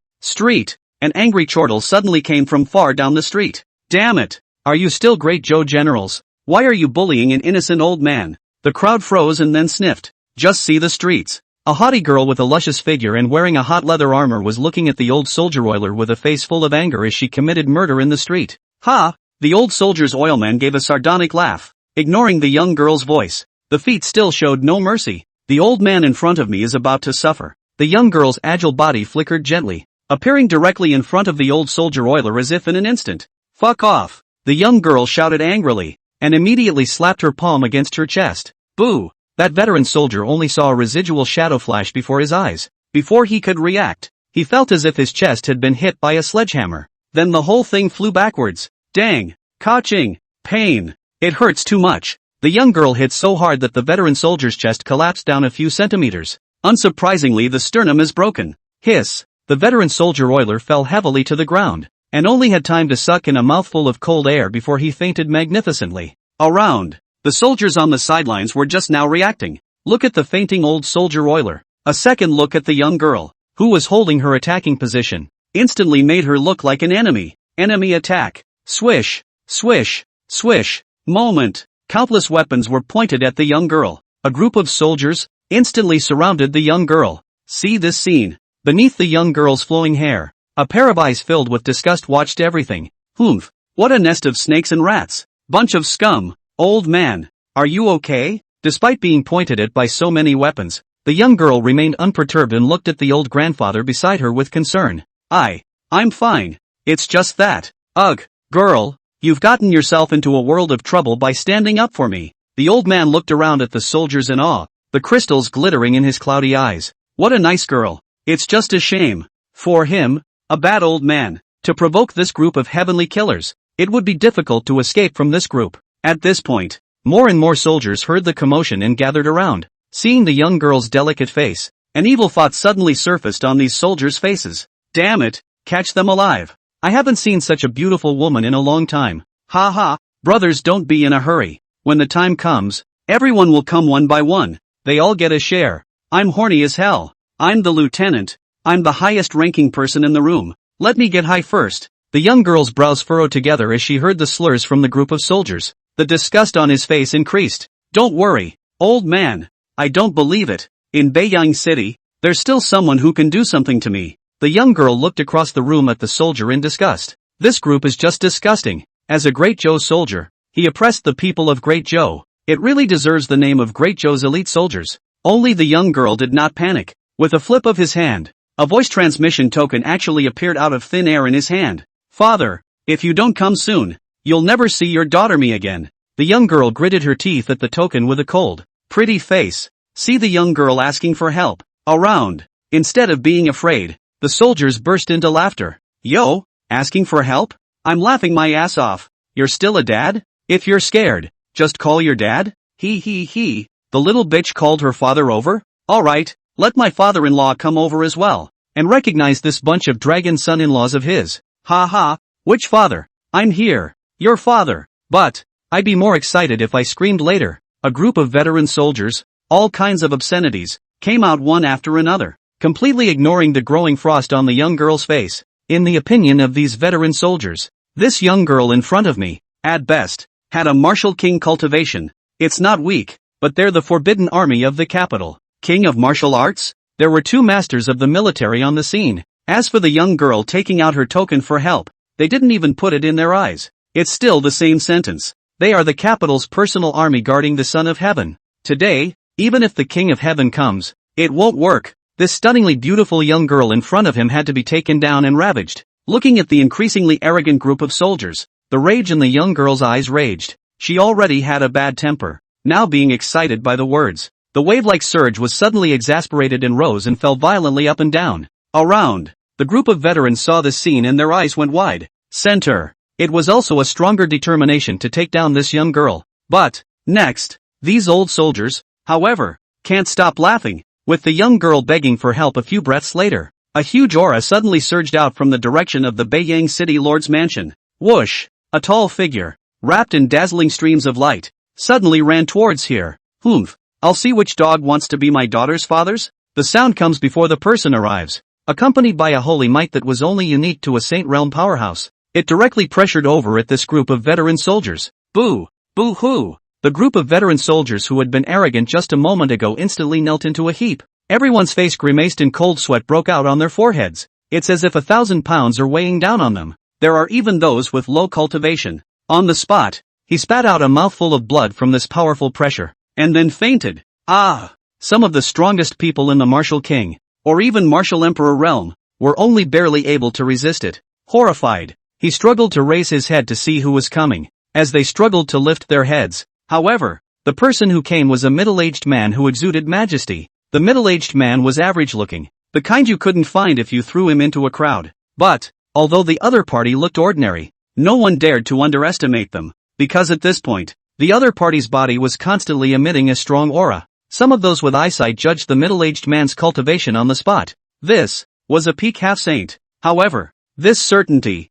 an angry chortle suddenly came from far down the street. Damn it! Are you still Great Zhou generals? Why are you bullying an innocent old man? The crowd froze and then sniffed. Just see the streets. A haughty girl with a luscious figure and wearing a hot leather armor was looking at the old soldier oiler with a face full of anger as she committed murder in the street. Ha! The old soldier's oilman gave a sardonic laugh, ignoring the young girl's voice. The feet still showed no mercy. The old man in front of me is about to suffer. The young girl's agile body flickered gently, appearing directly in front of the old soldier oiler as if in an instant. Fuck off! The young girl shouted angrily, and immediately slapped her palm against her chest. Boo! That veteran soldier only saw a residual shadow flash before his eyes. Before he could react, he felt as if his chest had been hit by a sledgehammer. Then the whole thing flew backwards. Dang! Ka-ching! Pain! It hurts too much. The young girl hit so hard that the veteran soldier's chest collapsed down a few centimeters. Unsurprisingly, the sternum is broken. Hiss! The veteran soldier oiler fell heavily to the ground, and only had time to suck in a mouthful of cold air before he fainted magnificently. Around, the soldiers on the sidelines were just now reacting. Look at the fainting old soldier oiler. A second look at the young girl, who was holding her attacking position, instantly made her look like an enemy. Enemy attack. Swish, swish, swish. Moment. Countless weapons were pointed at the young girl. A group of soldiers instantly surrounded the young girl. See this scene. Beneath the young girl's flowing hair, a pair of eyes filled with disgust watched everything. Humph. What a nest of snakes and rats. Bunch of scum. Old man, are you okay? Despite being pointed at by so many weapons, the young girl remained unperturbed and looked at the old grandfather beside her with concern. I'm fine. It's just that. Ugh, girl, you've gotten yourself into a world of trouble by standing up for me. The old man looked around at the soldiers in awe, the crystals glittering in his cloudy eyes. What a nice girl. It's just a shame. For him, a bad old man, to provoke this group of heavenly killers. It would be difficult to escape from this group. At this point, more and more soldiers heard the commotion and gathered around. Seeing the young girl's delicate face, an evil thought suddenly surfaced on these soldiers' faces. Damn it, catch them alive. I haven't seen such a beautiful woman in a long time. Ha ha, brothers, don't be in a hurry. When the time comes, everyone will come one by one. They all get a share. I'm horny as hell. I'm the lieutenant. I'm the highest ranking person in the room. Let me get high first. The young girl's brows furrowed together as she heard the slurs from the group of soldiers. The disgust on his face increased. Don't worry, old man. I don't believe it. In Beiyang City, there's still someone who can do something to me. The young girl looked across the room at the soldier in disgust. This group is just disgusting. As a Great Zhou soldier, he oppressed the people of Great Zhou. It really deserves the name of Great Zhou's elite soldiers. Only the young girl did not panic. With a flip of his hand, a voice transmission token actually appeared out of thin air in his hand. Father, if you don't come soon, you'll never see your daughter me again. The young girl gritted her teeth at the token with a cold, Pretty face. See the young girl asking for help. Around. Instead of being afraid, the soldiers burst into laughter. Yo, asking for help? I'm laughing my ass off. You're still a dad? If you're scared, just call your dad? He. The little bitch called her father over? Alright, let my father-in-law come over as well. And recognize this bunch of dragon son-in-laws of his. Ha ha, which father? I'm here. Your father. But, I'd be more excited if I screamed later. A group of veteran soldiers, all kinds of obscenities, came out one after another, completely ignoring the growing frost on the young girl's face. In the opinion of these veteran soldiers, this young girl in front of me, at best, had a martial king cultivation. It's not weak, but they're the forbidden army of the capital. King of martial arts? There were two masters of the military on the scene. As for the young girl taking out her token for help, they didn't even put it in their eyes. It's still the same sentence. They are the capital's personal army guarding the Son of Heaven. Today, even if the King of Heaven comes, it won't work. This stunningly beautiful young girl in front of him had to be taken down and ravaged. Looking at the increasingly arrogant group of soldiers, the rage in the young girl's eyes raged. She already had a bad temper, now being excited by the words. The wave-like surge was suddenly exasperated and rose and fell violently up and down. Around. The group of veterans saw this scene and their eyes went wide. Center. It was also a stronger determination to take down this young girl. But, next, these old soldiers, however, can't stop laughing. With the young girl begging for help a few breaths later, a huge aura suddenly surged out from the direction of the Beiyang City Lord's mansion. Whoosh! A tall figure, wrapped in dazzling streams of light, suddenly ran towards here. Humph! I'll see which dog wants to be my daughter's father's? The sound comes before the person arrives, accompanied by a holy might that was only unique to a Saint Realm powerhouse. It directly pressured over at this group of veteran soldiers. Boo! Boo-hoo! The group of veteran soldiers who had been arrogant just a moment ago instantly knelt into a heap. Everyone's face grimaced and cold sweat broke out on their foreheads. It's as if 1,000 pounds are weighing down on them. There are even those with low cultivation. On the spot, he spat out a mouthful of blood from this powerful pressure, and then fainted. Ah! Some of the strongest people in the martial king, or even martial emperor realm, were only barely able to resist it. Horrified, he struggled to raise his head to see who was coming. As they struggled to lift their heads, however, the person who came was a middle-aged man who exuded majesty. The middle-aged man was average-looking, the kind you couldn't find if you threw him into a crowd. But, although the other party looked ordinary, no one dared to underestimate them, because at this point, the other party's body was constantly emitting a strong aura. Some of those with eyesight judged the middle-aged man's cultivation on the spot. This was a peak half-saint. However, this certainty,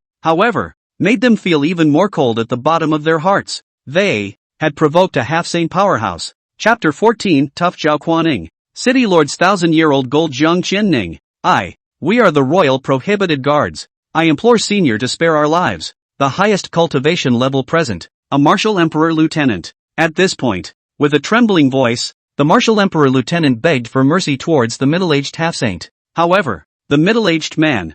made them feel even more cold at the bottom of their hearts. They had provoked a half-saint powerhouse. Chapter 14 Tough Zhao Kuaning. City Lord's 1,000-year-old gold Jiang Qinning. We are the royal prohibited guards. I implore Senior to spare our lives. The highest cultivation level present, a martial emperor lieutenant. At this point, with a trembling voice, the martial emperor lieutenant begged for mercy towards the middle-aged half-saint. However, the middle-aged man,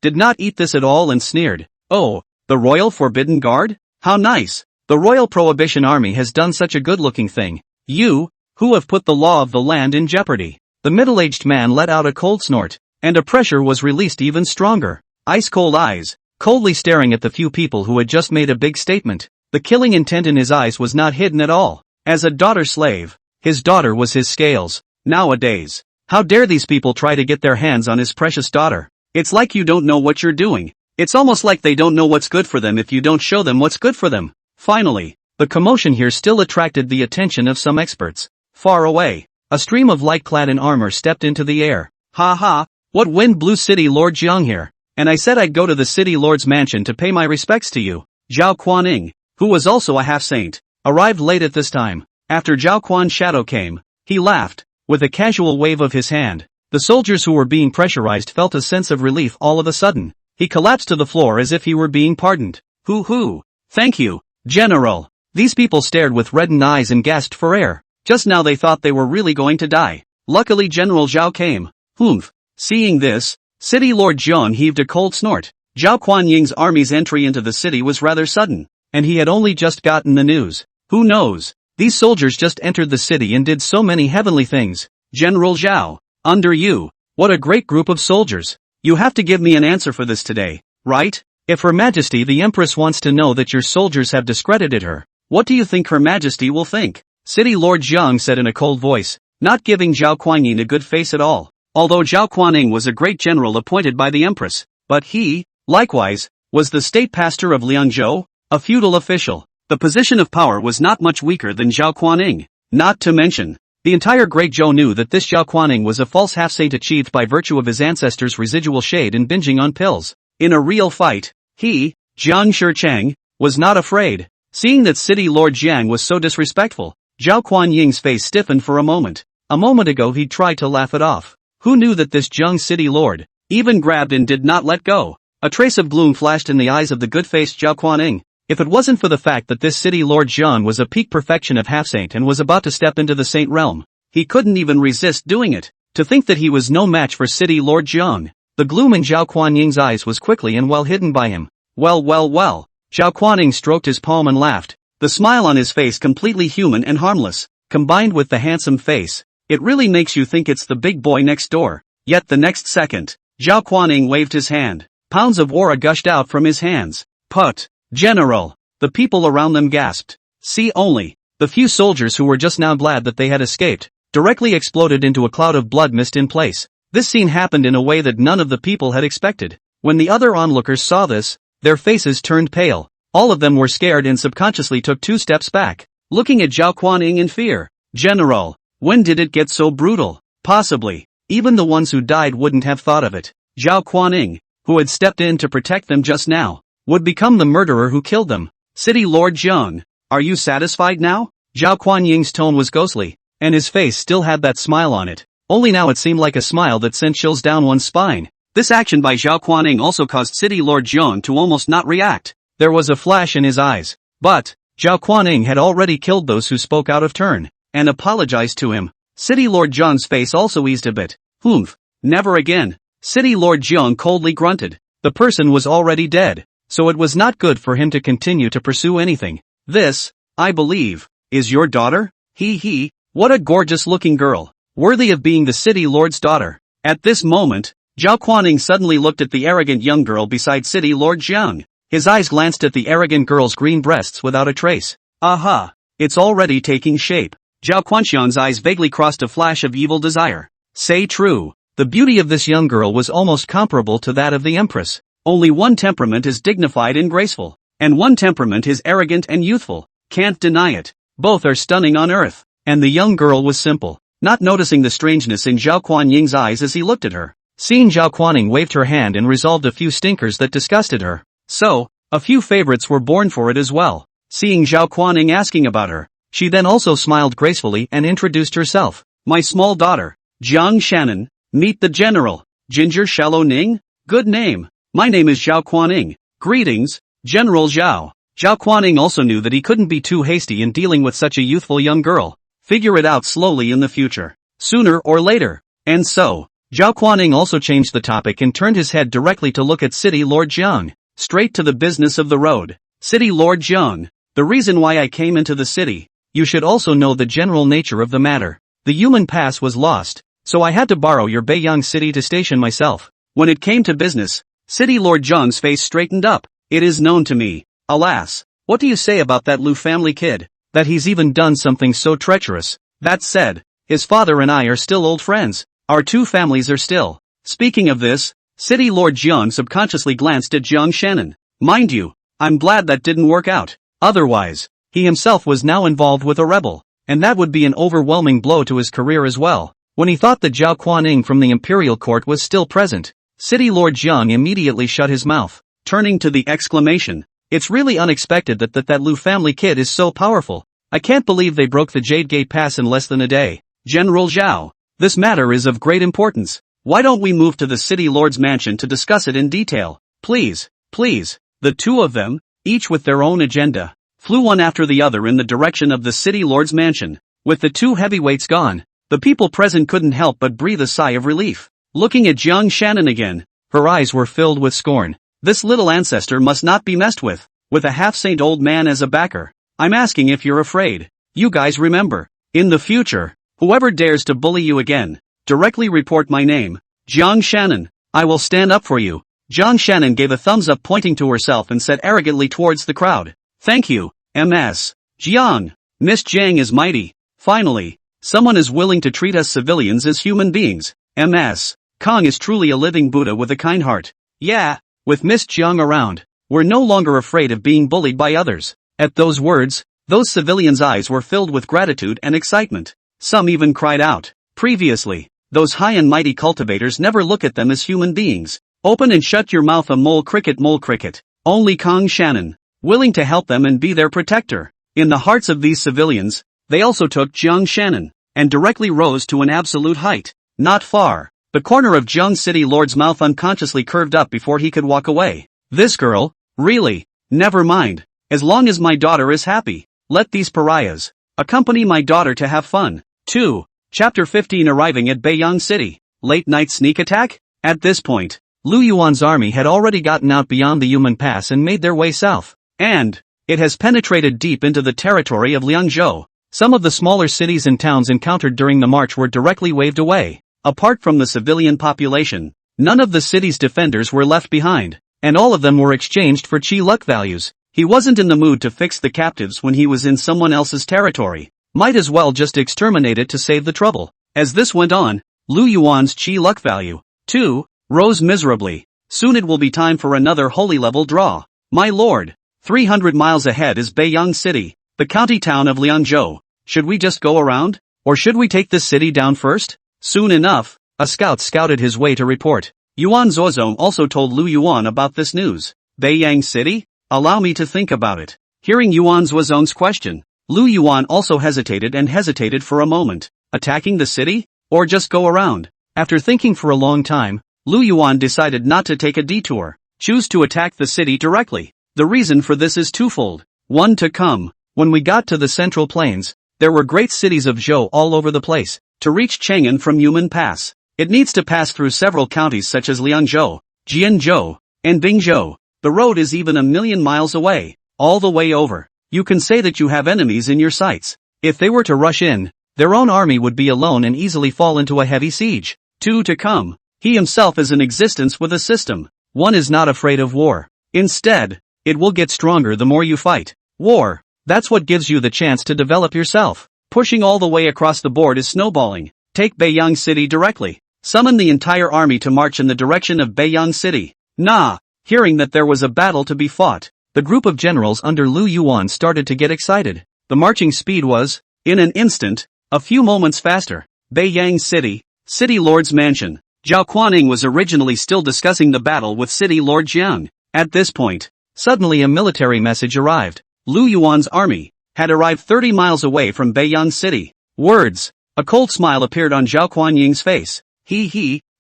did not eat this at all and sneered. Oh, the royal forbidden guard? How nice. The royal prohibition army has done such a good-looking thing. You, who have put the law of the land in jeopardy. The middle-aged man let out a cold snort, and a pressure was released even stronger. Ice-cold eyes, coldly staring at the few people who had just made a big statement. The killing intent in his eyes was not hidden at all. As a daughter slave, his daughter was his scales. Nowadays, how dare these people try to get their hands on his precious daughter? It's like you don't know what you're doing. It's almost like they don't know what's good for them if you don't show them what's good for them. Finally, the commotion here still attracted the attention of some experts. Far away, a stream of light clad in armor stepped into the air. Ha ha, what wind blew City Lord Jiang here? And I said I'd go to the City Lord's mansion to pay my respects to you. Zhao Kuaning, who was also a half-saint, arrived late at this time. After Zhao Kuan's shadow came, he laughed, with a casual wave of his hand. The soldiers who were being pressurized felt a sense of relief all of a sudden. He collapsed to the floor as if he were being pardoned. Hoo-hoo, thank you, General. These people stared with reddened eyes and gasped for air. Just now they thought they were really going to die. Luckily General Zhao came. Humph. Seeing this, City Lord Jiang heaved a cold snort. Zhao Kuanying's army's entry into the city was rather sudden, and he had only just gotten the news. Who knows? These soldiers just entered the city and did so many heavenly things. General Zhao, under you, what a great group of soldiers. You have to give me an answer for this today, right? If Her Majesty the Empress wants to know that your soldiers have discredited her, what do you think Her Majesty will think? City Lord Jiang said in a cold voice, not giving Zhao Kuan-yin a good face at all. Although Zhao Kuan-yin was a great general appointed by the Empress, but he, likewise, was the state pastor of Liangzhou, a feudal official. The position of power was not much weaker than Zhao Kuan-yin. Not to mention, the entire Great Zhou knew that this Zhao Kuan-yin was a false half-saint achieved by virtue of his ancestors' residual shade and binging on pills. In a real fight, he, Jiang Shicheng, was not afraid. Seeing that City Lord Jiang was so disrespectful, Zhao Kuan-ying's face stiffened for a moment. A moment ago he tried to laugh it off. Who knew that this Jiang City Lord even grabbed and did not let go? A trace of gloom flashed in the eyes of the good-faced Zhao Kuan-yin. If it wasn't for the fact that this City Lord Jiang was a peak perfection of half-saint and was about to step into the saint realm, he couldn't even resist doing it. To think that he was no match for City Lord Jiang. The gloom in Zhao Kuan-ying's eyes was quickly and well hidden by him. Well. Zhao Kuan-yin stroked his palm and laughed. The smile on his face completely human and harmless, combined with the handsome face. It really makes you think it's the big boy next door. Yet the next second, Zhao Kuan-yin waved his hand. Pounds of aura gushed out from his hands. Put, General! The people around them gasped. See only, the few soldiers who were just now glad that they had escaped, directly exploded into a cloud of blood mist in place. This scene happened in a way that none of the people had expected. When the other onlookers saw this, their faces turned pale. All of them were scared and subconsciously took 2 steps back, looking at Zhao Kuan-yin in fear. General, when did it get so brutal? Possibly, even the ones who died wouldn't have thought of it. Zhao Kuan-yin, who had stepped in to protect them just now, would become the murderer who killed them. City Lord Jiang, are you satisfied now? Zhao Kuan-ying's tone was ghostly, and his face still had that smile on it. Only now it seemed like a smile that sent chills down one's spine. This action by Zhao Kuan-yin also caused City Lord Jiang to almost not react. There was a flash in his eyes. But, Zhao Kuan-yin had already killed those who spoke out of turn, and apologized to him. City Lord Jiang's face also eased a bit. Humph, never again. City Lord Jiang coldly grunted. The person was already dead, so it was not good for him to continue to pursue anything. This, I believe, is your daughter? He, what a gorgeous looking girl, worthy of being the City Lord's daughter. At this moment, Zhao Kuan-yin suddenly looked at the arrogant young girl beside City Lord Jiang. His eyes glanced at the arrogant girl's green breasts without a trace. Aha! It's already taking shape. Zhao Kuan-xiang's eyes vaguely crossed a flash of evil desire. Say true, the beauty of this young girl was almost comparable to that of the Empress. Only one temperament is dignified and graceful, and one temperament is arrogant and youthful. Can't deny it. Both are stunning on earth. And the young girl was simple, not noticing the strangeness in Zhao Kuan-ying's eyes as he looked at her. Seeing Zhao Kuan-yin waved her hand and resolved a few stinkers that disgusted her. So, a few favorites were born for it as well. Seeing Zhao Kuan-yin asking about her, she then also smiled gracefully and introduced herself. My small daughter, Jiang Shannon, meet the general, Ginger Shallow Ning? Good name. My name is Zhao Kuan-yin. Greetings, General Zhao. Zhao Kuan-yin also knew that he couldn't be too hasty in dealing with such a youthful young girl. Figure it out slowly in the future. Sooner or later. And so, Zhao Kuan-yin also changed the topic and turned his head directly to look at City Lord Jiang. Straight to the business of the road. City Lord Jiang, the reason why I came into the city, you should also know the general nature of the matter. The human pass was lost, so I had to borrow your Beiyang city to station myself. When it came to business, City Lord Jiang's face straightened up. It is known to me, alas, what do you say about that Lu family kid? That he's even done something so treacherous. That said, his father and I are still old friends. Our two families are still. Speaking of this, City Lord Jiang subconsciously glanced at Jiang Shannon. Mind you, I'm glad that didn't work out. Otherwise, he himself was now involved with a rebel, and that would be an overwhelming blow to his career as well. When he thought that Zhao Kuan-yin from the imperial court was still present, City Lord Jiang immediately shut his mouth, turning to the exclamation. It's really unexpected that Lu family kid is so powerful. I can't believe they broke the Jade Gate Pass in less than a day. General Zhao, this matter is of great importance. Why don't we move to the City Lord's mansion to discuss it in detail? Please. The two of them, each with their own agenda, flew one after the other in the direction of the City Lord's mansion. With the two heavyweights gone, the people present couldn't help but breathe a sigh of relief. Looking at Jiang Shannon again, her eyes were filled with scorn. This little ancestor must not be messed with a half-saint old man as a backer. I'm asking if you're afraid. You guys remember, in the future, whoever dares to bully you again, directly report my name, Jiang Shannon. I will stand up for you. Jiang Shannon gave a thumbs up pointing to herself and said arrogantly towards the crowd. Thank you, Ms. Jiang. Miss Jiang is mighty. Finally, someone is willing to treat us civilians as human beings. MS. Kong is truly a living Buddha with a kind heart. Yeah, with Miss Jiang around, we're no longer afraid of being bullied by others. At those words, those civilians' eyes were filled with gratitude and excitement. Some even cried out. Previously, those high and mighty cultivators never look at them as human beings. Open and shut your mouth, a mole cricket. Only Kong Shannon, willing to help them and be their protector. In the hearts of these civilians, they also took Jiang Shannon, and directly rose to an absolute height. Not far, the corner of Jiang City Lord's mouth unconsciously curved up before he could walk away. This girl, really? Never mind. As long as my daughter is happy, let these pariahs accompany my daughter to have fun. 2. Chapter 15. Arriving at Beiyang City. Late night sneak attack? At this point, Lu Yuan's army had already gotten out beyond the Yumen Pass and made their way south. And it has penetrated deep into the territory of Liangzhou. Some of the smaller cities and towns encountered during the march were directly waved away. Apart from the civilian population, none of the city's defenders were left behind, and all of them were exchanged for chi luck values. He wasn't in the mood to fix the captives when he was in someone else's territory. Might as well just exterminate it to save the trouble. As this went on, Lu Yuan's chi luck value, 2, rose miserably. Soon it will be time for another holy level draw. My lord, 300 miles ahead is Beiyang City, the county town of Liangzhou. Should we just go around? Or should we take this city down first? Soon enough, a scout scouted his way to report. Yuan Zuozong also told Lu Yuan about this news. Beiyang City? Allow me to think about it. Hearing Yuan Zuozong's question, Lu Yuan also hesitated for a moment. Attacking the city? Or just go around? After thinking for a long time, Lu Yuan decided not to take a detour. Choose to attack the city directly. The reason for this is twofold. 1. To come. When we got to the Central Plains, there were great cities of Zhou all over the place. To reach Chang'an from Yumen Pass, it needs to pass through several counties such as Liangzhou, Jianzhou, and Bingzhou. The road is even 1,000,000 miles away. All the way over, you can say that you have enemies in your sights. If they were to rush in, their own army would be alone and easily fall into a heavy siege. 2. To come. He himself is in existence with a system. One is not afraid of war. Instead, it will get stronger the more you fight. War, that's what gives you the chance to develop yourself. Pushing all the way across the board is snowballing. Take Beiyang City directly. Summon the entire army to march in the direction of Beiyang City. Nah. Hearing that there was a battle to be fought, the group of generals under Lu Yuan started to get excited. The marching speed was, in an instant, a few moments faster. Beiyang City, City Lord's Mansion. Zhao Kuaning was originally still discussing the battle with City Lord Jiang. At this point, suddenly a military message arrived. Lu Yuan's army had arrived 30 miles away from Beiyang City. Words. A cold smile appeared on Zhao Kuaning's face.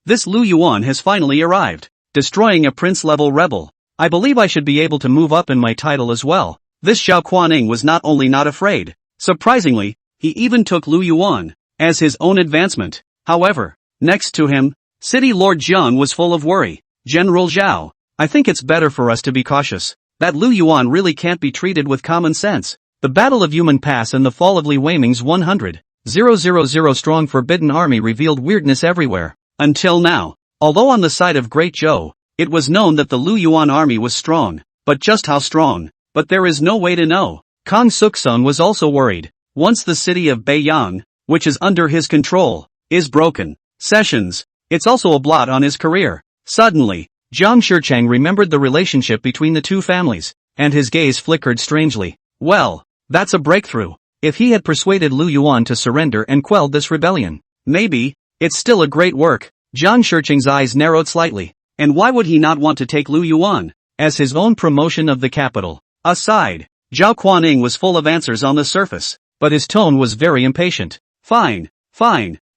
This Lu Yuan has finally arrived. Destroying a prince-level rebel. I believe I should be able to move up in my title as well. This Zhao Kuaning was not only not afraid. Surprisingly, he even took Lu Yuan as his own advancement. However, next to him, City Lord Jiang was full of worry. General Zhao, I think it's better for us to be cautious. That Lu Yuan really can't be treated with common sense. The Battle of Yumen Pass and the fall of Li Weiming's 100,000 strong Forbidden Army revealed weirdness everywhere. Until now, although on the side of Great Zhou, it was known that the Lu Yuan army was strong. But just how strong? But there is no way to know. Kang Suksun was also worried. Once the city of Beiyang, which is under his control, is broken, it's also a blot on his career. Suddenly, Zhang Shichang remembered the relationship between the two families, and his gaze flickered strangely. Well, that's a breakthrough. If he had persuaded Lu Yuan to surrender and quelled this rebellion, maybe, it's still a great work. Zhang Shichang's eyes narrowed slightly. And why would he not want to take Lu Yuan as his own promotion of the capital? Aside, Zhao Kuaning was full of answers on the surface, but his tone was very impatient. Fine.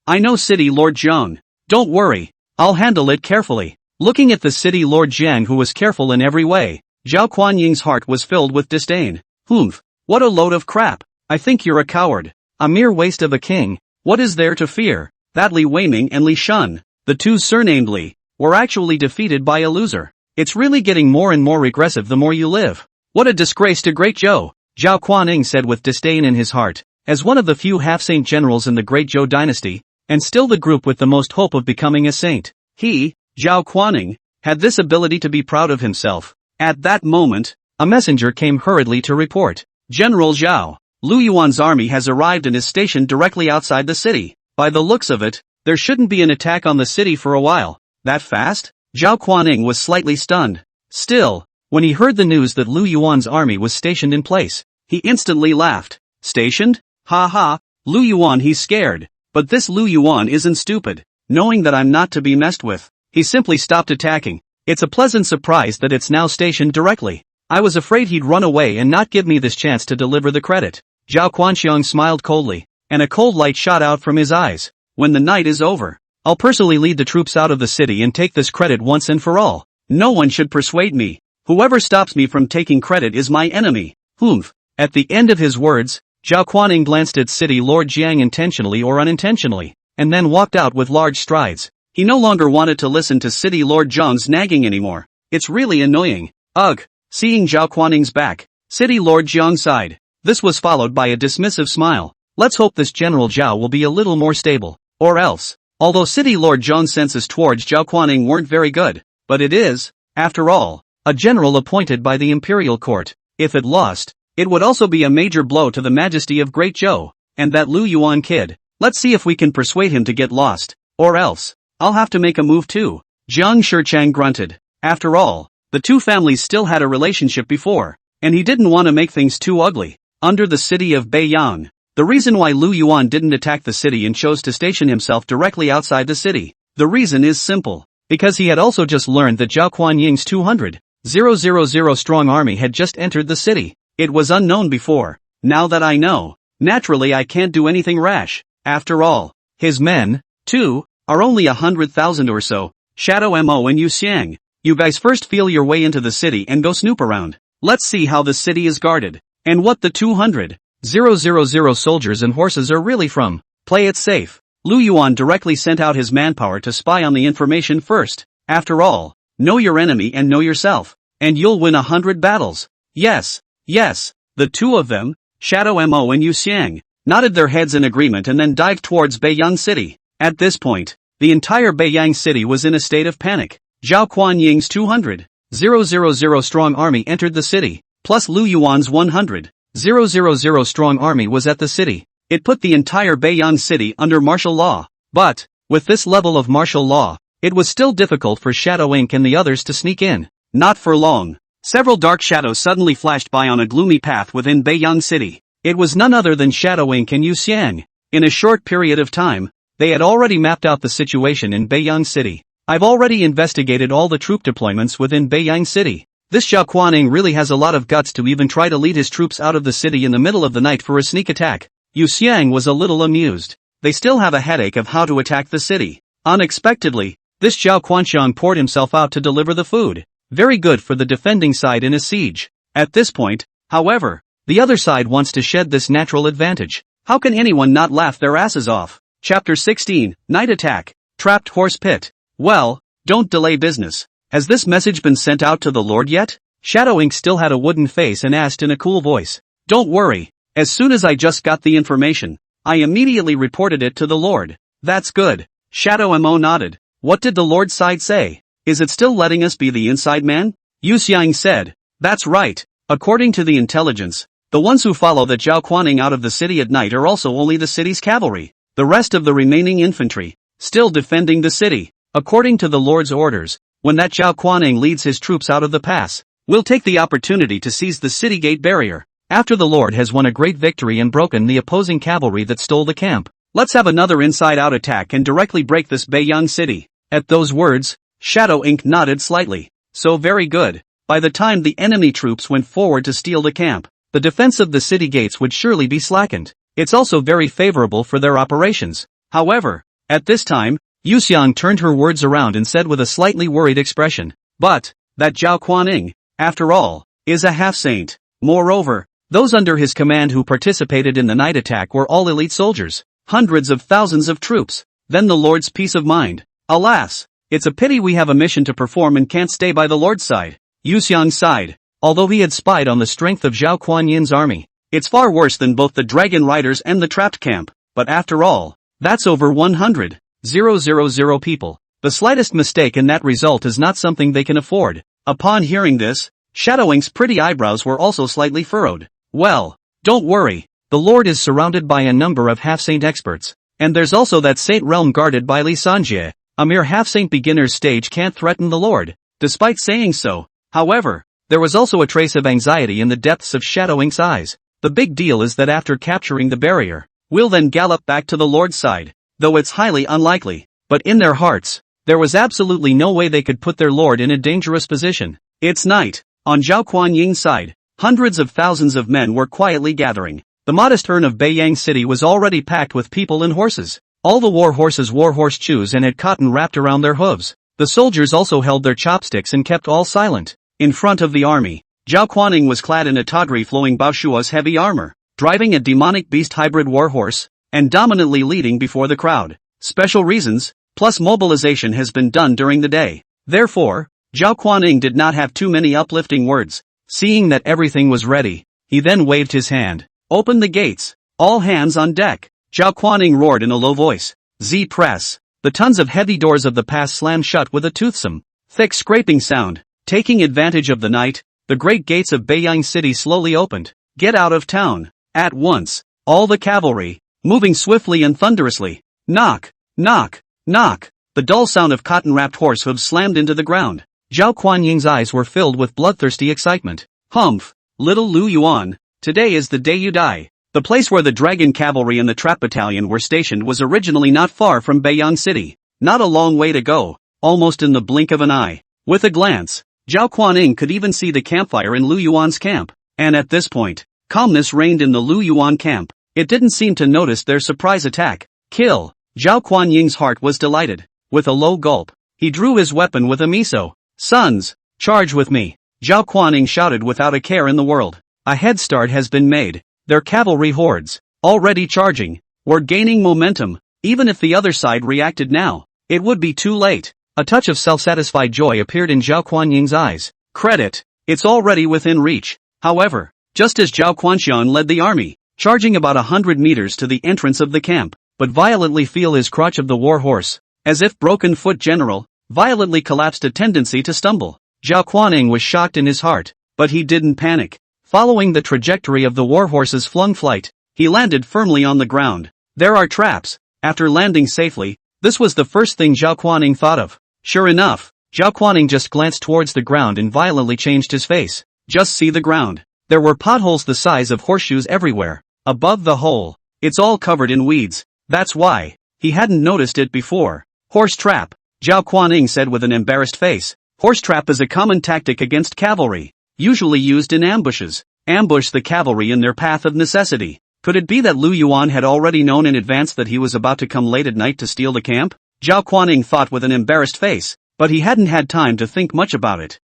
I know City Lord Jiang. Don't worry, I'll handle it carefully. Looking at the City Lord Jiang, who was careful in every way, Zhao Kuaning's heart was filled with disdain. What a load of crap. I think you're a coward. A mere waste of a king. What is there to fear? That Li Weiming and Li Shun, the two surnamed Li, were actually defeated by a loser. It's really getting more and more regressive the more you live. What a disgrace to Great Zhou, Zhao Kuaning said with disdain in his heart. As one of the few half-saint generals in the Great Zhou dynasty, and still the group with the most hope of becoming a saint, he, Zhao Kuaning, had this ability to be proud of himself. At that moment, a messenger came hurriedly to report. General Zhao, Lu Yuan's army has arrived and is stationed directly outside the city. By the looks of it, there shouldn't be an attack on the city for a while. That fast? Zhao Kuaning was slightly stunned. Still, when he heard the news that Lu Yuan's army was stationed in place, he instantly laughed. Stationed? Ha ha, Lu Yuan, he's scared. But this Lu Yuan isn't stupid. Knowing that I'm not to be messed with, he simply stopped attacking. It's a pleasant surprise that it's now stationed directly. I was afraid he'd run away and not give me this chance to deliver the credit. Zhao Quanxiang smiled coldly, and a cold light shot out from his eyes. When the night is over, I'll personally lead the troops out of the city and take this credit once and for all. No one should persuade me. Whoever stops me from taking credit is my enemy. Humph. At the end of his words, Zhao Kuaning glanced at City Lord Jiang intentionally or unintentionally, and then walked out with large strides. He no longer wanted to listen to City Lord Zhang's nagging anymore. It's really annoying. Ugh. Seeing Zhao Kuaning's back, City Lord Jiang sighed. This was followed by a dismissive smile. Let's hope this General Zhao will be a little more stable. Or else. Although City Lord Zhang's senses towards Zhao Kuaning weren't very good, but it is, after all, a general appointed by the imperial court. If it lost, it would also be a major blow to the majesty of Great Zhou, and that Lu Yuan kid. Let's see if we can persuade him to get lost. Or else, I'll have to make a move too. Jiang Shichang grunted. After all, the two families still had a relationship before, and he didn't want to make things too ugly. Under the city of Beiyang, the reason why Lu Yuan didn't attack the city and chose to station himself directly outside the city, the reason is simple. Because he had also just learned that Zhao Kuanying's 200,000 strong army had just entered the city. It was unknown before. Now that I know, naturally I can't do anything rash. After all, his men, too, are only 100,000 or so. Shadow Mo and Yu Xiang, you guys first feel your way into the city and go snoop around. Let's see how the city is guarded, and what the 200,000 soldiers and horses are really from. Play it safe. Lu Yuan directly sent out his manpower to spy on the information first. After all, know your enemy and know yourself, and you'll win 100 battles. Yes, the two of them, Shadow Mo and Yu Xiang, nodded their heads in agreement and then dived towards Beiyang City. At this point, the entire Beiyang City was in a state of panic. Zhao Kuanying's 200,000 strong army entered the city, plus Lu Yuan's 100,000 strong army was at the city. It put the entire Beiyang City under martial law. But, with this level of martial law, it was still difficult for Shadow Inc. and the others to sneak in. Not for long. Several dark shadows suddenly flashed by on a gloomy path within Beiyang City. It was none other than Shadow Inc. and Yu Xiang. In a short period of time, they had already mapped out the situation in Beiyang City. I've already investigated all the troop deployments within Beiyang City. This Zhao Kuaning really has a lot of guts to even try to lead his troops out of the city in the middle of the night for a sneak attack. Yu Xiang was a little amused. They still have a headache of how to attack the city. Unexpectedly, this Zhao Quanxiang poured himself out to deliver the food. Very good for the defending side in a siege. At this point, however, the other side wants to shed this natural advantage. How can anyone not laugh their asses off? Chapter 16, Night Attack, Trapped Horse Pit. Well, don't delay business. Has this message been sent out to the Lord yet? Shadow Inc. still had a wooden face and asked in a cool voice. Don't worry. As soon as I just got the information, I immediately reported it to the Lord. That's good. Shadow Mo nodded. What did the Lord's side say? Is it still letting us be the inside man? Yu Xiang said. That's right. According to the intelligence, the ones who follow the Zhao Kuaning out of the city at night are also only the city's cavalry. The rest of the remaining infantry, still defending the city. According to the Lord's orders, when that Zhao Kuaning leads his troops out of the pass, we'll take the opportunity to seize the city gate barrier. After the Lord has won a great victory and broken the opposing cavalry that stole the camp, let's have another inside-out attack and directly break this Beiyang city. At those words, Shadow Inc. nodded slightly. So very good. By the time the enemy troops went forward to steal the camp, the defense of the city gates would surely be slackened. It's also very favorable for their operations. However, at this time, Yu Xiang turned her words around and said with a slightly worried expression, but, that Zhao Kuaning, after all, is a half-saint. Moreover, those under his command who participated in the night attack were all elite soldiers, hundreds of thousands of troops. Then the Lord's peace of mind. Alas, it's a pity we have a mission to perform and can't stay by the Lord's side. Yu Xiang sighed. Although he had spied on the strength of Zhao Kuanyin's army, it's far worse than both the dragon riders and the trapped camp. But after all, that's over 100,000 people. The slightest mistake in that result is not something they can afford. Upon hearing this, Shadow Inc.'s pretty eyebrows were also slightly furrowed. Well, don't worry, the Lord is surrounded by a number of half-saint experts. And there's also that saint realm guarded by Li Sanjie. A mere half-saint beginner's stage can't threaten the Lord. Despite saying so, however, there was also a trace of anxiety in the depths of Shadow Ink's eyes. The big deal is that after capturing the barrier, we'll then gallop back to the Lord's side, though it's highly unlikely. But in their hearts, there was absolutely no way they could put their Lord in a dangerous position. It's night. On Zhao Kuan-Ying's side, hundreds of thousands of men were quietly gathering. The modest urn of Beiyang City was already packed with people and horses. All the war horses wore horse shoes and had cotton wrapped around their hooves. The soldiers also held their chopsticks and kept all silent. In front of the army, Zhao Kuan-Ying was clad in a tawdry flowing Baoshua's heavy armor, driving a demonic beast hybrid war horse, and dominantly leading before the crowd. Special reasons, plus mobilization has been done during the day. Therefore, Zhao Kuan-Ying did not have too many uplifting words. Seeing that everything was ready, he then waved his hand. Open the gates. All hands on deck. Zhao Kuan-Ying roared in a low voice. Z-press. The tons of heavy doors of the pass slammed shut with a toothsome, thick scraping sound. Taking advantage of the night, the great gates of Beiyang City slowly opened. Get out of town. At once. All the cavalry, moving swiftly and thunderously. Knock, knock, knock. The dull sound of cotton-wrapped horse hooves slammed into the ground. Zhao Kuan-Ying's eyes were filled with bloodthirsty excitement. Humph, little Lu Yuan, today is the day you die. The place where the Dragon Cavalry and the Trap Battalion were stationed was originally not far from Beiyang City. Not a long way to go, almost in the blink of an eye. With a glance, Zhao Kuan-Ying could even see the campfire in Lu Yuan's camp. And at this point, calmness reigned in the Lu Yuan camp. It didn't seem to notice their surprise attack. Kill. Zhao Kuan-Ying's heart was delighted. With a low gulp, he drew his weapon with a miso. Sons, charge with me. Zhao Kuan-Ying shouted without a care in the world. A head start has been made. Their cavalry hordes, already charging, were gaining momentum. Even if the other side reacted now, it would be too late. A touch of self-satisfied joy appeared in Zhao Kuan-Ying's eyes. Credit, it's already within reach. However, just as Zhao Kuan-Xian led the army, charging about 100 meters to the entrance of the camp, but violently feel his crotch of the war horse, as if broken foot general, violently collapsed, a tendency to stumble. Zhao Kuan-Ying was shocked in his heart, but he didn't panic. Following the trajectory of the warhorse's flung flight, he landed firmly on the ground. There are traps. After landing safely, this was the first thing Zhao Kuan-Ying thought of. Sure enough, Zhao Kuan-Ying just glanced towards the ground and violently changed his face. Just see the ground. There were potholes the size of horseshoes everywhere. Above the hole, it's all covered in weeds. That's why he hadn't noticed it before. Horse trap, Zhao Kuan-Ying said with an embarrassed face. Horse trap is a common tactic against cavalry, usually used in ambushes. Ambush the cavalry in their path of necessity. Could it be that Lu Yuan had already known in advance that he was about to come late at night to steal the camp? Zhao Kuan-Ying thought with an embarrassed face, but he hadn't had time to think much about it.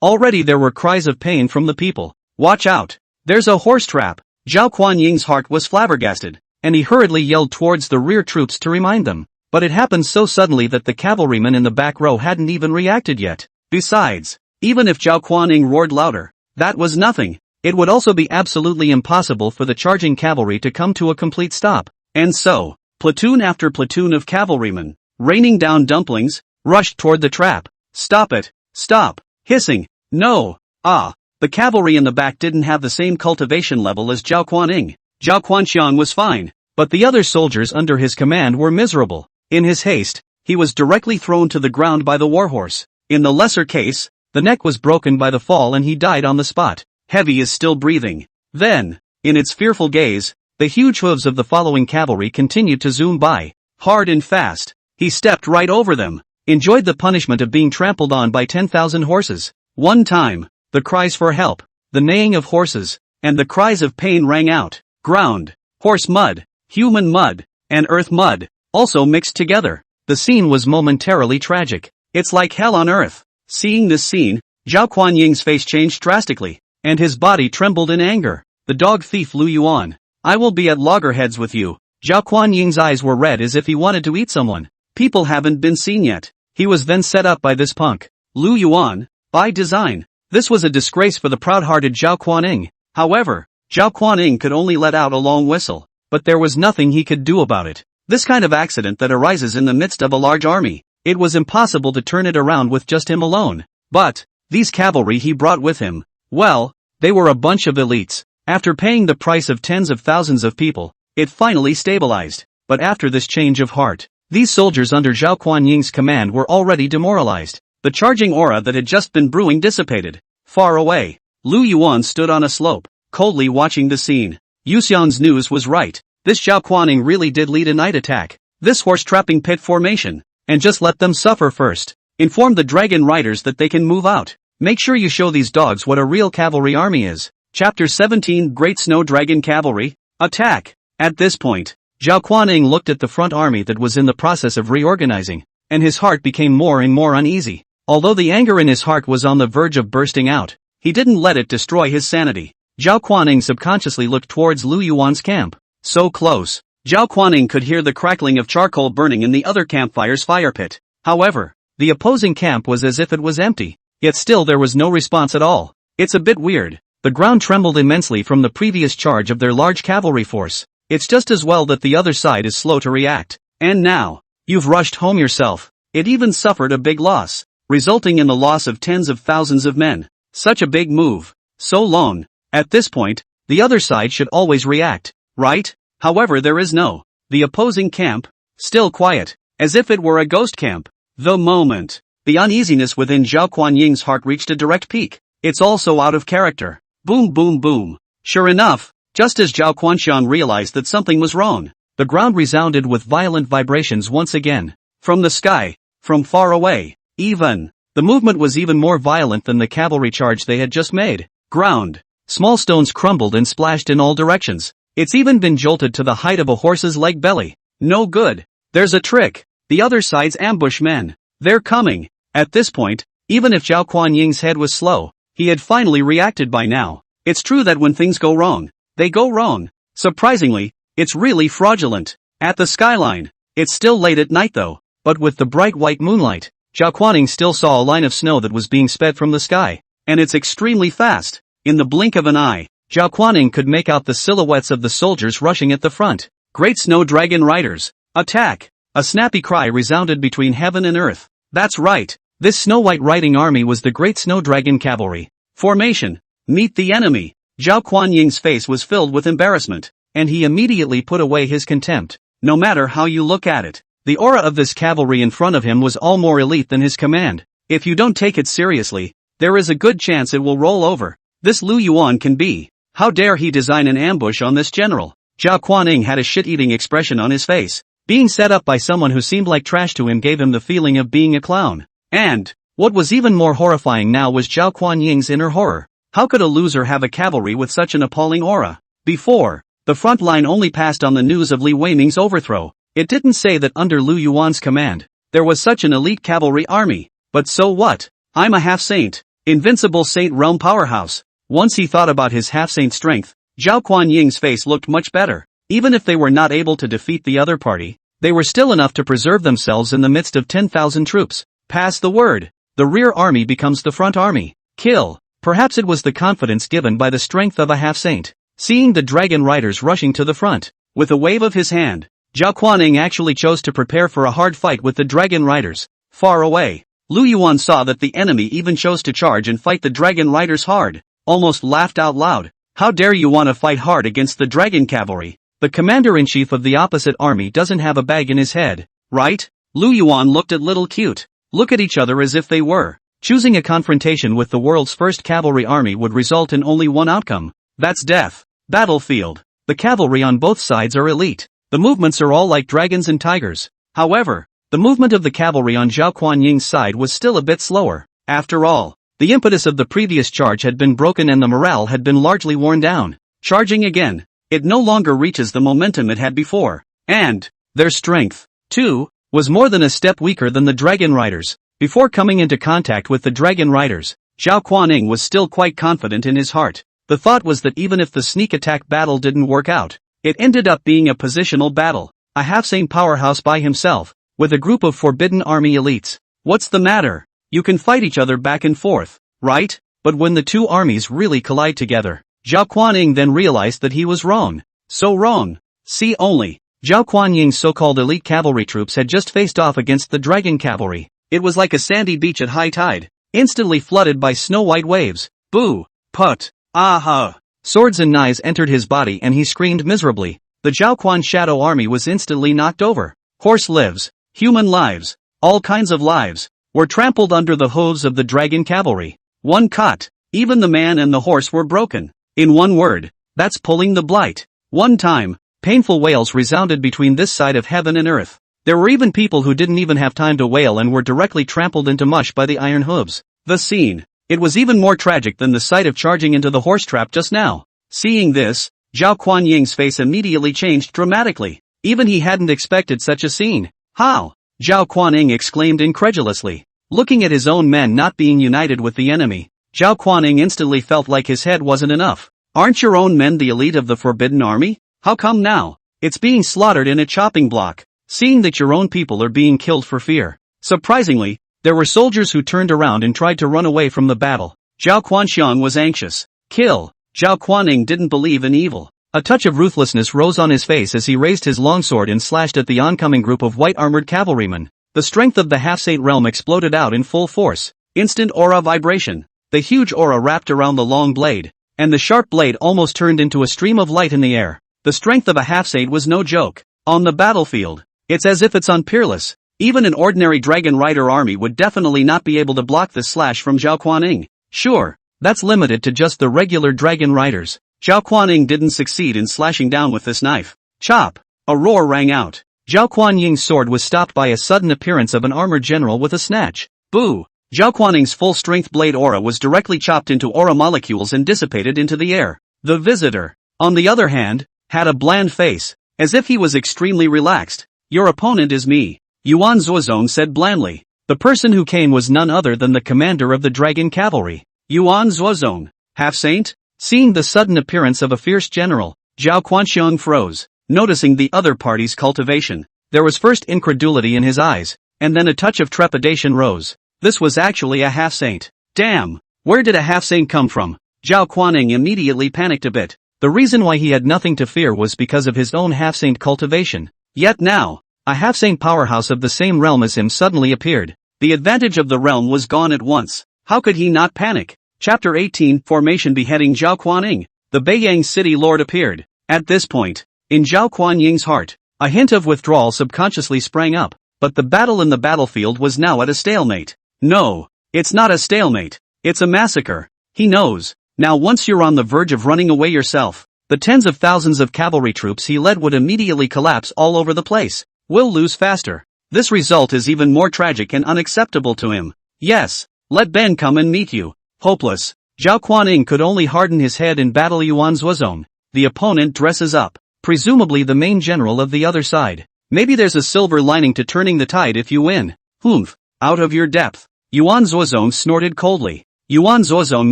Already there were cries of pain from the people. Watch out! There's a horse trap! Zhao Kuan-Ying's heart was flabbergasted, and he hurriedly yelled towards the rear troops to remind them. But it happened so suddenly that the cavalrymen in the back row hadn't even reacted yet. Besides, even if Zhao Kuan-Ying roared louder, that was nothing. It would also be absolutely impossible for the charging cavalry to come to a complete stop. And so, platoon after platoon of cavalrymen, raining down dumplings, rushed toward the trap. Stop it! Stop! Hissing! No! The cavalry in the back didn't have the same cultivation level as Zhao Kuan-Ying. Zhao Kuan-Xian was fine, but the other soldiers under his command were miserable. In his haste, he was directly thrown to the ground by the warhorse. In the lesser case, the neck was broken by the fall and he died on the spot. Heavy is still breathing. Then, in its fearful gaze, the huge hooves of the following cavalry continued to zoom by, hard and fast. He stepped right over them, enjoyed the punishment of being trampled on by 10,000 horses. One time, the cries for help, the neighing of horses, and the cries of pain rang out. Ground, horse mud, human mud, and earth mud, also mixed together. The scene was momentarily tragic. It's like hell on earth. Seeing this scene, Zhao Kuan-Ying's face changed drastically, and his body trembled in anger. The dog thief Lu Yuan. I will be at loggerheads with you. Zhao Kuan-Ying's eyes were red as if he wanted to eat someone. People haven't been seen yet. He was then set up by this punk. Lu Yuan, by design. This was a disgrace for the proud-hearted Zhao Kuan-Ying. However, Zhao Kuan-Ying could only let out a long whistle, but there was nothing he could do about it. This kind of accident that arises in the midst of a large army, it was impossible to turn it around with just him alone. But, these cavalry he brought with him, well, they were a bunch of elites. After paying the price of tens of thousands of people, it finally stabilized. But after this change of heart, these soldiers under Zhao Kuan-Ying's command were already demoralized. The charging aura that had just been brewing dissipated. Far away, Lu Yuan stood on a slope, coldly watching the scene. Yu Xian's news was right. This Zhao Kuan-Ying really did lead a night attack. This horse-trapping pit formation. And just let them suffer first. Inform the dragon riders that they can move out. Make sure you show these dogs what a real cavalry army is. Chapter 17 Great Snow Dragon Cavalry. Attack! At this point, Zhao Kuan-Ying looked at the front army that was in the process of reorganizing, and his heart became more and more uneasy. Although the anger in his heart was on the verge of bursting out, he didn't let it destroy his sanity. Zhao Kuan-Ying subconsciously looked towards Lu Yuan's camp. So close, Zhao Kuan-Ying could hear the crackling of charcoal burning in the other campfire's fire pit. However, the opposing camp was as if it was empty, yet still there was no response at all. It's a bit weird. The ground trembled immensely from the previous charge of their large cavalry force. It's just as well that the other side is slow to react. And now, you've rushed home yourself. It even suffered a big loss, resulting in the loss of tens of thousands of men. Such a big move. So long. At this point, the other side should always react, right? However, there is no. The opposing camp, still quiet, as if it were a ghost camp. The moment, the uneasiness within Zhao Kuan-Ying's heart reached a direct peak. It's also out of character. Boom boom boom. Sure enough, just as Zhao Kuan-Shan realized that something was wrong, the ground resounded with violent vibrations once again. From the sky, from far away, even, the movement was even more violent than the cavalry charge they had just made. Ground. Small stones crumbled and splashed in all directions. It's even been jolted to the height of a horse's leg belly. No good. There's a trick. The other side's ambush men. They're coming. At this point, even if Zhao Kuan-Ying's head was slow, he had finally reacted by now. It's true that when things go wrong, they go wrong. Surprisingly, it's really fraudulent. At the skyline, it's still late at night though, but with the bright white moonlight, Zhao Kuan-Ying still saw a line of snow that was being sped from the sky. And it's extremely fast. In the blink of an eye, Zhao Kuan-Ying could make out the silhouettes of the soldiers rushing at the front. Great Snow Dragon Riders. Attack! A snappy cry resounded between heaven and earth. That's right. This snow-white riding army was the Great Snow Dragon Cavalry. Formation. Meet the enemy. Zhao Kuan-Ying's face was filled with embarrassment, and he immediately put away his contempt. No matter how you look at it, the aura of this cavalry in front of him was all more elite than his command. If you don't take it seriously, there is a good chance it will roll over. This Lu Yuan can be. How dare he design an ambush on this general? Zhao Kuan-Ying had a shit-eating expression on his face. Being set up by someone who seemed like trash to him gave him the feeling of being a clown. And, what was even more horrifying now was Zhao Kuan-Ying's inner horror. How could a loser have a cavalry with such an appalling aura? Before, the front line only passed on the news of Li Weiming's overthrow. It didn't say that under Lu Yuan's command, there was such an elite cavalry army. But so what? I'm a half-saint. Invincible Saint Realm powerhouse. Once he thought about his half-saint strength, Zhao Kuan-Ying's face looked much better. Even if they were not able to defeat the other party, they were still enough to preserve themselves in the midst of 10,000 troops. Pass the word. The rear army becomes the front army. Kill. Perhaps it was the confidence given by the strength of a half-saint. Seeing the dragon riders rushing to the front, with a wave of his hand, Zhao Kuan-Ying actually chose to prepare for a hard fight with the dragon riders. Far away, Lu Yuan saw that the enemy even chose to charge and fight the dragon riders hard. Almost laughed out loud. How dare you want to fight hard against the dragon cavalry? The commander-in-chief of the opposite army doesn't have a bag in his head, right? Lu Yuan looked at little cute. Look at each other as if they were. Choosing a confrontation with the world's first cavalry army would result in only one outcome. That's death. Battlefield. The cavalry on both sides are elite. The movements are all like dragons and tigers. However, the movement of the cavalry on Zhao Kuan-Ying's side was still a bit slower. After all, the impetus of the previous charge had been broken and the morale had been largely worn down. Charging again, it no longer reaches the momentum it had before. And, their strength, too, was more than a step weaker than the dragon riders. Before coming into contact with the dragon riders, Zhao Kuan-Ying was still quite confident in his heart. The thought was that even if the sneak attack battle didn't work out, it ended up being a positional battle, a half-sane powerhouse by himself, with a group of forbidden army elites. What's the matter? You can fight each other back and forth, right? But when the two armies really collide together, Zhao Kuan-Ying then realized that he was wrong. So wrong. See only, Zhao Kuan-Ying's so-called elite cavalry troops had just faced off against the dragon cavalry. It was like a sandy beach at high tide, instantly flooded by snow-white waves. Boo! Put! Aha! Swords and knives entered his body and he screamed miserably. The Zhaoquan shadow army was instantly knocked over. Horse lives, human lives, all kinds of lives, were trampled under the hooves of the dragon cavalry. One cut, even the man and the horse were broken. In one word, that's pulling the blight. One time, painful wails resounded between this side of heaven and earth. There were even people who didn't even have time to wail and were directly trampled into mush by the iron hooves. The scene. It was even more tragic than the sight of charging into the horse trap just now. Seeing this, Zhao Kuan-Ying's face immediately changed dramatically. Even he hadn't expected such a scene. How? Zhao Kuan-Ying exclaimed incredulously. Looking at his own men not being united with the enemy, Zhao Kuan-Ying instantly felt like his head wasn't enough. Aren't your own men the elite of the Forbidden Army? How come now? It's being slaughtered in a chopping block. Seeing that your own people are being killed for fear. Surprisingly, there were soldiers who turned around and tried to run away from the battle. Zhao Quanxiang was anxious. Kill. Zhao Kuan-Ying didn't believe in evil. A touch of ruthlessness rose on his face as he raised his longsword and slashed at the oncoming group of white-armored cavalrymen. The strength of the half-saint realm exploded out in full force. Instant aura vibration. The huge aura wrapped around the long blade, and the sharp blade almost turned into a stream of light in the air. The strength of a half-saint was no joke. On the battlefield, it's as if it's unpeerless. Even an ordinary dragon rider army would definitely not be able to block this slash from Zhao Kuan-Ying. Sure, that's limited to just the regular dragon riders. Zhao Kuan-Ying didn't succeed in slashing down with this knife. Chop! A roar rang out. Zhao Kuan-Ying's sword was stopped by a sudden appearance of an armored general with a snatch. Boo! Zhao Kuan-Ying's full-strength blade aura was directly chopped into aura molecules and dissipated into the air. The visitor, on the other hand, had a bland face, as if he was extremely relaxed. Your opponent is me, Yuan Zuozong said blandly. The person who came was none other than the commander of the dragon cavalry. Yuan Zuozong, half-saint? Seeing the sudden appearance of a fierce general, Zhao Quanxiang froze. Noticing the other party's cultivation, there was first incredulity in his eyes, and then a touch of trepidation rose. This was actually a half-saint. Damn! Where did a half-saint come from? Zhao Kuan-Ying immediately panicked a bit. The reason why he had nothing to fear was because of his own half-saint cultivation. Yet now, a half-saint powerhouse of the same realm as him suddenly appeared. The advantage of the realm was gone at once. How could he not panic? Chapter 18 Formation Beheading Zhao Kuan-Ying. The Beiyang City Lord appeared. At this point, in Zhao Kuan-Ying's heart, a hint of withdrawal subconsciously sprang up, but the battle in the battlefield was now at a stalemate. No, it's not a stalemate, it's a massacre. He knows. Now once you're on the verge of running away yourself, the tens of thousands of cavalry troops he led would immediately collapse all over the place. Will lose faster. This result is even more tragic and unacceptable to him. Yes, let Ben come and meet you. Hopeless. Zhao Kuan-Ying could only harden his head and battle Yuan Zuozong. The opponent dresses up. Presumably the main general of the other side. Maybe there's a silver lining to turning the tide if you win. Humph. Out of your depth. Yuan Zuozong snorted coldly. Yuan Zuozong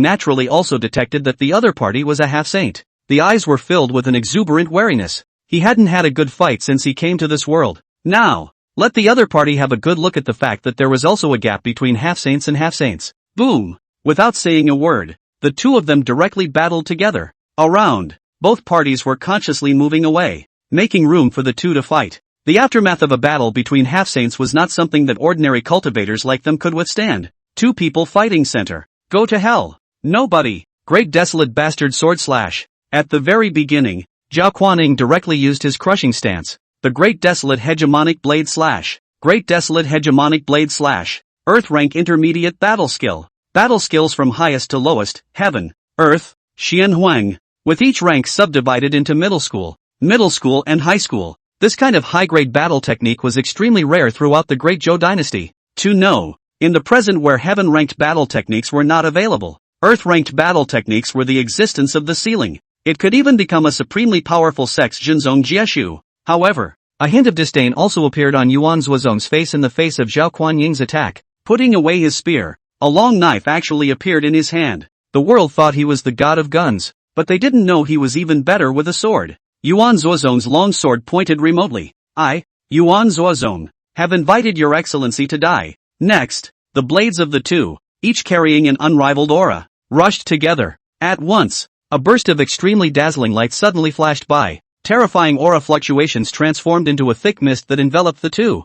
naturally also detected that the other party was a half-saint. The eyes were filled with an exuberant wariness. He hadn't had a good fight since he came to this world. Now, let the other party have a good look at the fact that there was also a gap between half-saints and half-saints. Boom! Without saying a word, the two of them directly battled together. Around. Both parties were consciously moving away, making room for the two to fight. The aftermath of a battle between half-saints was not something that ordinary cultivators like them could withstand. Two people fighting center. Go to hell. Nobody. Great desolate bastard sword slash. At the very beginning, Zhao Kuan-Ying directly used his crushing stance. The Great Desolate Hegemonic Blade Slash. Great Desolate Hegemonic Blade Slash. Earth Rank Intermediate Battle Skill. Battle skills from highest to lowest, Heaven, Earth, Xian Huang. With each rank subdivided into middle school, and high school. This kind of high-grade battle technique was extremely rare throughout the Great Zhou dynasty. To know, in the present where heaven-ranked battle techniques were not available, earth-ranked battle techniques were the existence of the ceiling. It could even become a supremely powerful sex Jinzong Jieshu. However, a hint of disdain also appeared on Yuan Zuozong's face in the face of Zhao Kuan-Ying's attack. Putting away his spear, a long knife actually appeared in his hand. The world thought he was the god of guns, but they didn't know he was even better with a sword. Yuan Zuozong's long sword pointed remotely. I, Yuan Zuozong, have invited your excellency to die. Next, the blades of the two, each carrying an unrivaled aura, rushed together. At once, a burst of extremely dazzling light suddenly flashed by. Terrifying aura fluctuations transformed into a thick mist that enveloped the two.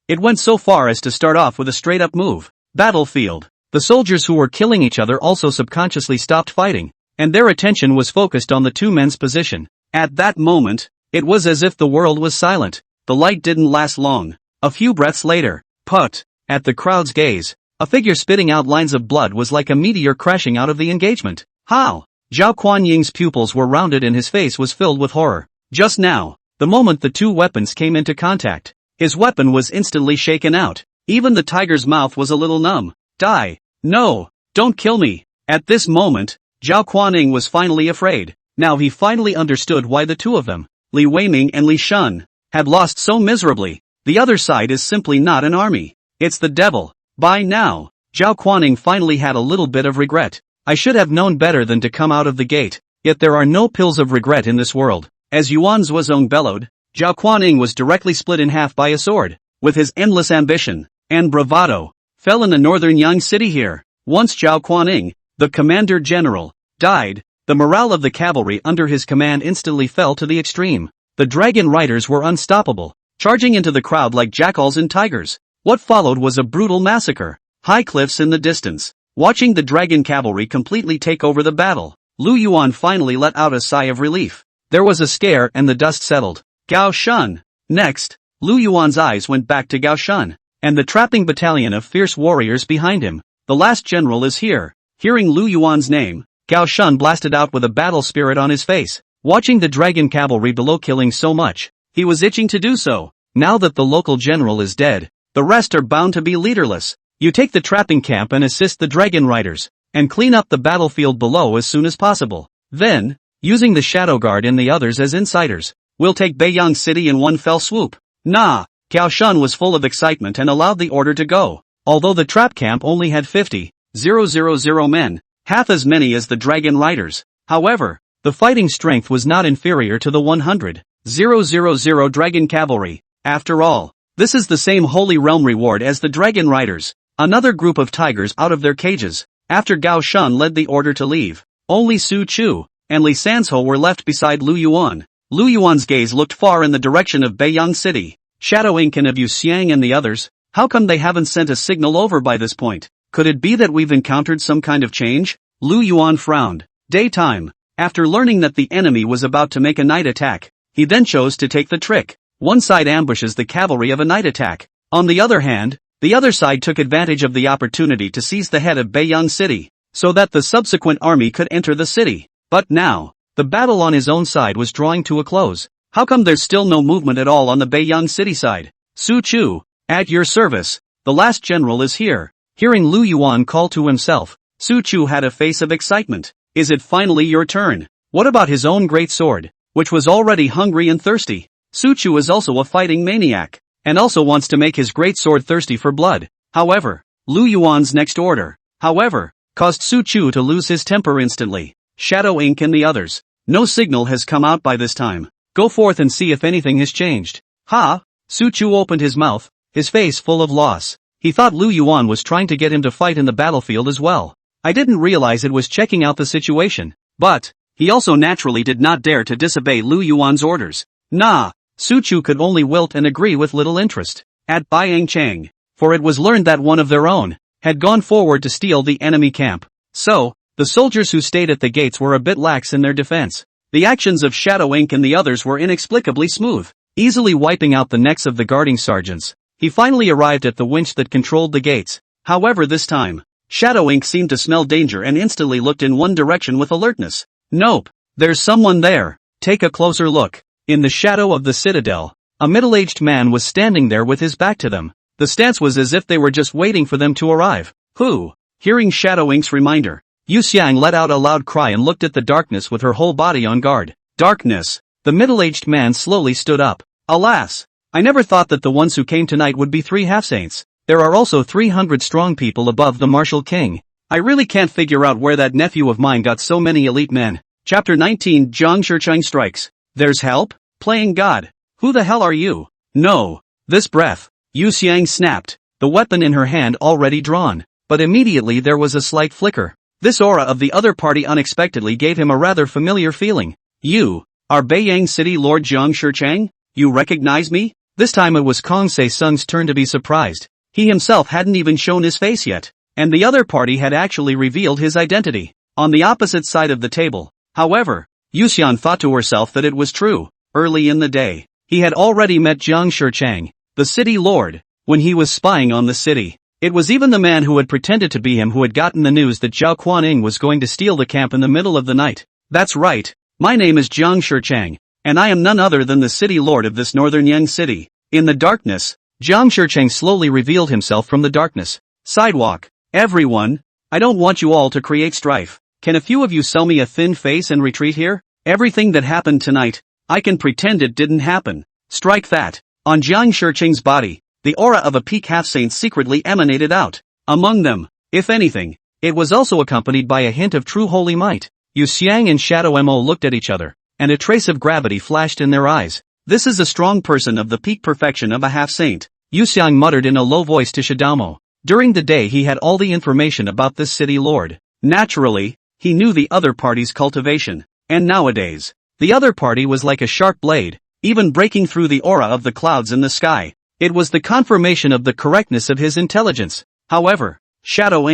It went so far as to start off with a straight-up move. Battlefield. The soldiers who were killing each other also subconsciously stopped fighting. and their attention was focused on the two men's position. At that moment, it was as if the world was silent. The light didn't last long. A few breaths later, put, at the crowd's gaze, a figure spitting out lines of blood was like a meteor crashing out of the engagement. How? Zhao Kuan-Ying's pupils were rounded and his face was filled with horror. Just now, the moment the two weapons came into contact, his weapon was instantly shaken out. Even the tiger's mouth was a little numb. Die. No, don't kill me. At this moment, Zhao Kuan-Ying was finally afraid. Now he finally understood why the two of them, Li Weiming and Li Shun, had lost so miserably. The other side is simply not an army. It's the devil. By now, Zhao Kuan-Ying finally had a little bit of regret. I should have known better than to come out of the gate. Yet there are no pills of regret in this world. As Yuan Zuozong bellowed, Zhao Kuan-Ying was directly split in half by a sword. With his endless ambition and bravado, fell in the northern Yang city here. Once Zhao Kuan-Ying, the commander general, died, the morale of the cavalry under his command instantly fell to the extreme. The dragon riders were unstoppable, charging into the crowd like jackals and tigers. What followed was a brutal massacre. High cliffs in the distance. Watching the dragon cavalry completely take over the battle, Lu Yuan finally let out a sigh of relief. There was a scare and the dust settled. Gao Shun. Next, Lu Yuan's eyes went back to Gao Shun, and the trapping battalion of fierce warriors behind him. The last general is here. Hearing Lu Yuan's name, Gao Shun blasted out with a battle spirit on his face. Watching the dragon cavalry below killing so much, he was itching to do so. Now that the local general is dead, the rest are bound to be leaderless. You take the trapping camp and assist the dragon riders, and clean up the battlefield below as soon as possible. Then, using the Shadow Guard and the others as insiders, we'll take Beiyang City in one fell swoop. Nah, Gao Shun was full of excitement and allowed the order to go. Although the trap camp only had 50,000 men, half as many as the dragon riders. However, the fighting strength was not inferior to the 100,000 dragon cavalry. After all, this is the same holy realm reward as the dragon riders. Another group of tigers out of their cages. After Gao Shun led the order to leave, only Su Chu and Li Sanzhou were left beside Lu Yuan. Lu Yuan's gaze looked far in the direction of Beiyang City. Shadow Ink and Yu Xiang and the others, how come they haven't sent a signal over by this point? Could it be that we've encountered some kind of change? Lu Yuan frowned. Daytime. After learning that the enemy was about to make a night attack, he then chose to take the trick. One side ambushes the cavalry of a night attack. On the other hand, the other side took advantage of the opportunity to seize the head of Beiyang City, so that the subsequent army could enter the city. But now, the battle on his own side was drawing to a close. How come there's still no movement at all on the Beiyang City side? Su Chu, at your service. The last general is here. Hearing Lu Yuan call to himself, Su Chu had a face of excitement. Is it finally your turn? What about his own great sword, which was already hungry and thirsty? Su Chu is also a fighting maniac, and also wants to make his great sword thirsty for blood. However, Lu Yuan's next order, caused Su Chu to lose his temper instantly. Shadow Ink and the others. No signal has come out by this time. Go forth and see if anything has changed. Ha! Su Chu opened his mouth, his face full of loss. He thought Lu Yuan was trying to get him to fight in the battlefield as well. I didn't realize it was checking out the situation. But, he also naturally did not dare to disobey Lu Yuan's orders. Nah! Su Chu could only wilt and agree with little interest. At Baiyang Chang, for it was learned that one of their own had gone forward to steal the enemy camp. So, the soldiers who stayed at the gates were a bit lax in their defense. The actions of Shadow Ink and the others were inexplicably smooth, easily wiping out the necks of the guarding sergeants. He finally arrived at the winch that controlled the gates. However, this time, Shadow Ink seemed to smell danger and instantly looked in one direction with alertness. Nope, there's someone there. Take a closer look. In the shadow of the citadel, a middle-aged man was standing there with his back to them. The stance was as if they were just waiting for them to arrive. Who? Hearing Shadow Ink's reminder, Yu Xiang let out a loud cry and looked at the darkness with her whole body on guard. Darkness. The middle-aged man slowly stood up. Alas! I never thought that the ones who came tonight would be 3 half-saints. There are also 300 strong people above the martial king. I really can't figure out where that nephew of mine got so many elite men. Chapter 19 Zhang Shicheng strikes. There's help? Playing God. Who the hell are you? No. This breath. Yu Xiang snapped, the weapon in her hand already drawn. But immediately there was a slight flicker. This aura of the other party unexpectedly gave him a rather familiar feeling. You are Beiyang City Lord Zhang Shicheng? You recognize me? This time it was Kong Se Sung's turn to be surprised. He himself hadn't even shown his face yet, and the other party had actually revealed his identity. on the opposite side of the table. However, Yuxian thought to herself that it was true. Early in the day, he had already met Jiang Shichang, the city lord, when he was spying on the city. It was even the man who had pretended to be him who had gotten the news that Zhao Kuaning was going to steal the camp in the middle of the night. That's right, my name is Jiang Shichang, and I am none other than the city lord of this northern Yang city. In the darkness, Jiang Shichang slowly revealed himself from the darkness. Sidewalk. Everyone, I don't want you all to create strife. Can a few of you sell me a thin face and retreat here? Everything that happened tonight, I can pretend it didn't happen. Strike that. On Jiang Shichang's body, the aura of a peak half-saint secretly emanated out. Among them, if anything, it was also accompanied by a hint of true holy might. Yu Xiang and Shadow Mo looked at each other, and a trace of gravity flashed in their eyes. This is a strong person of the peak perfection of a half-saint, Yu Xiang muttered in a low voice to Shadow Mo. During the day he had all the information about this city lord. Naturally, he knew the other party's cultivation. And nowadays, the other party was like a sharp blade, even breaking through the aura of the clouds in the sky. It was the confirmation of the correctness of his intelligence. However, Shadow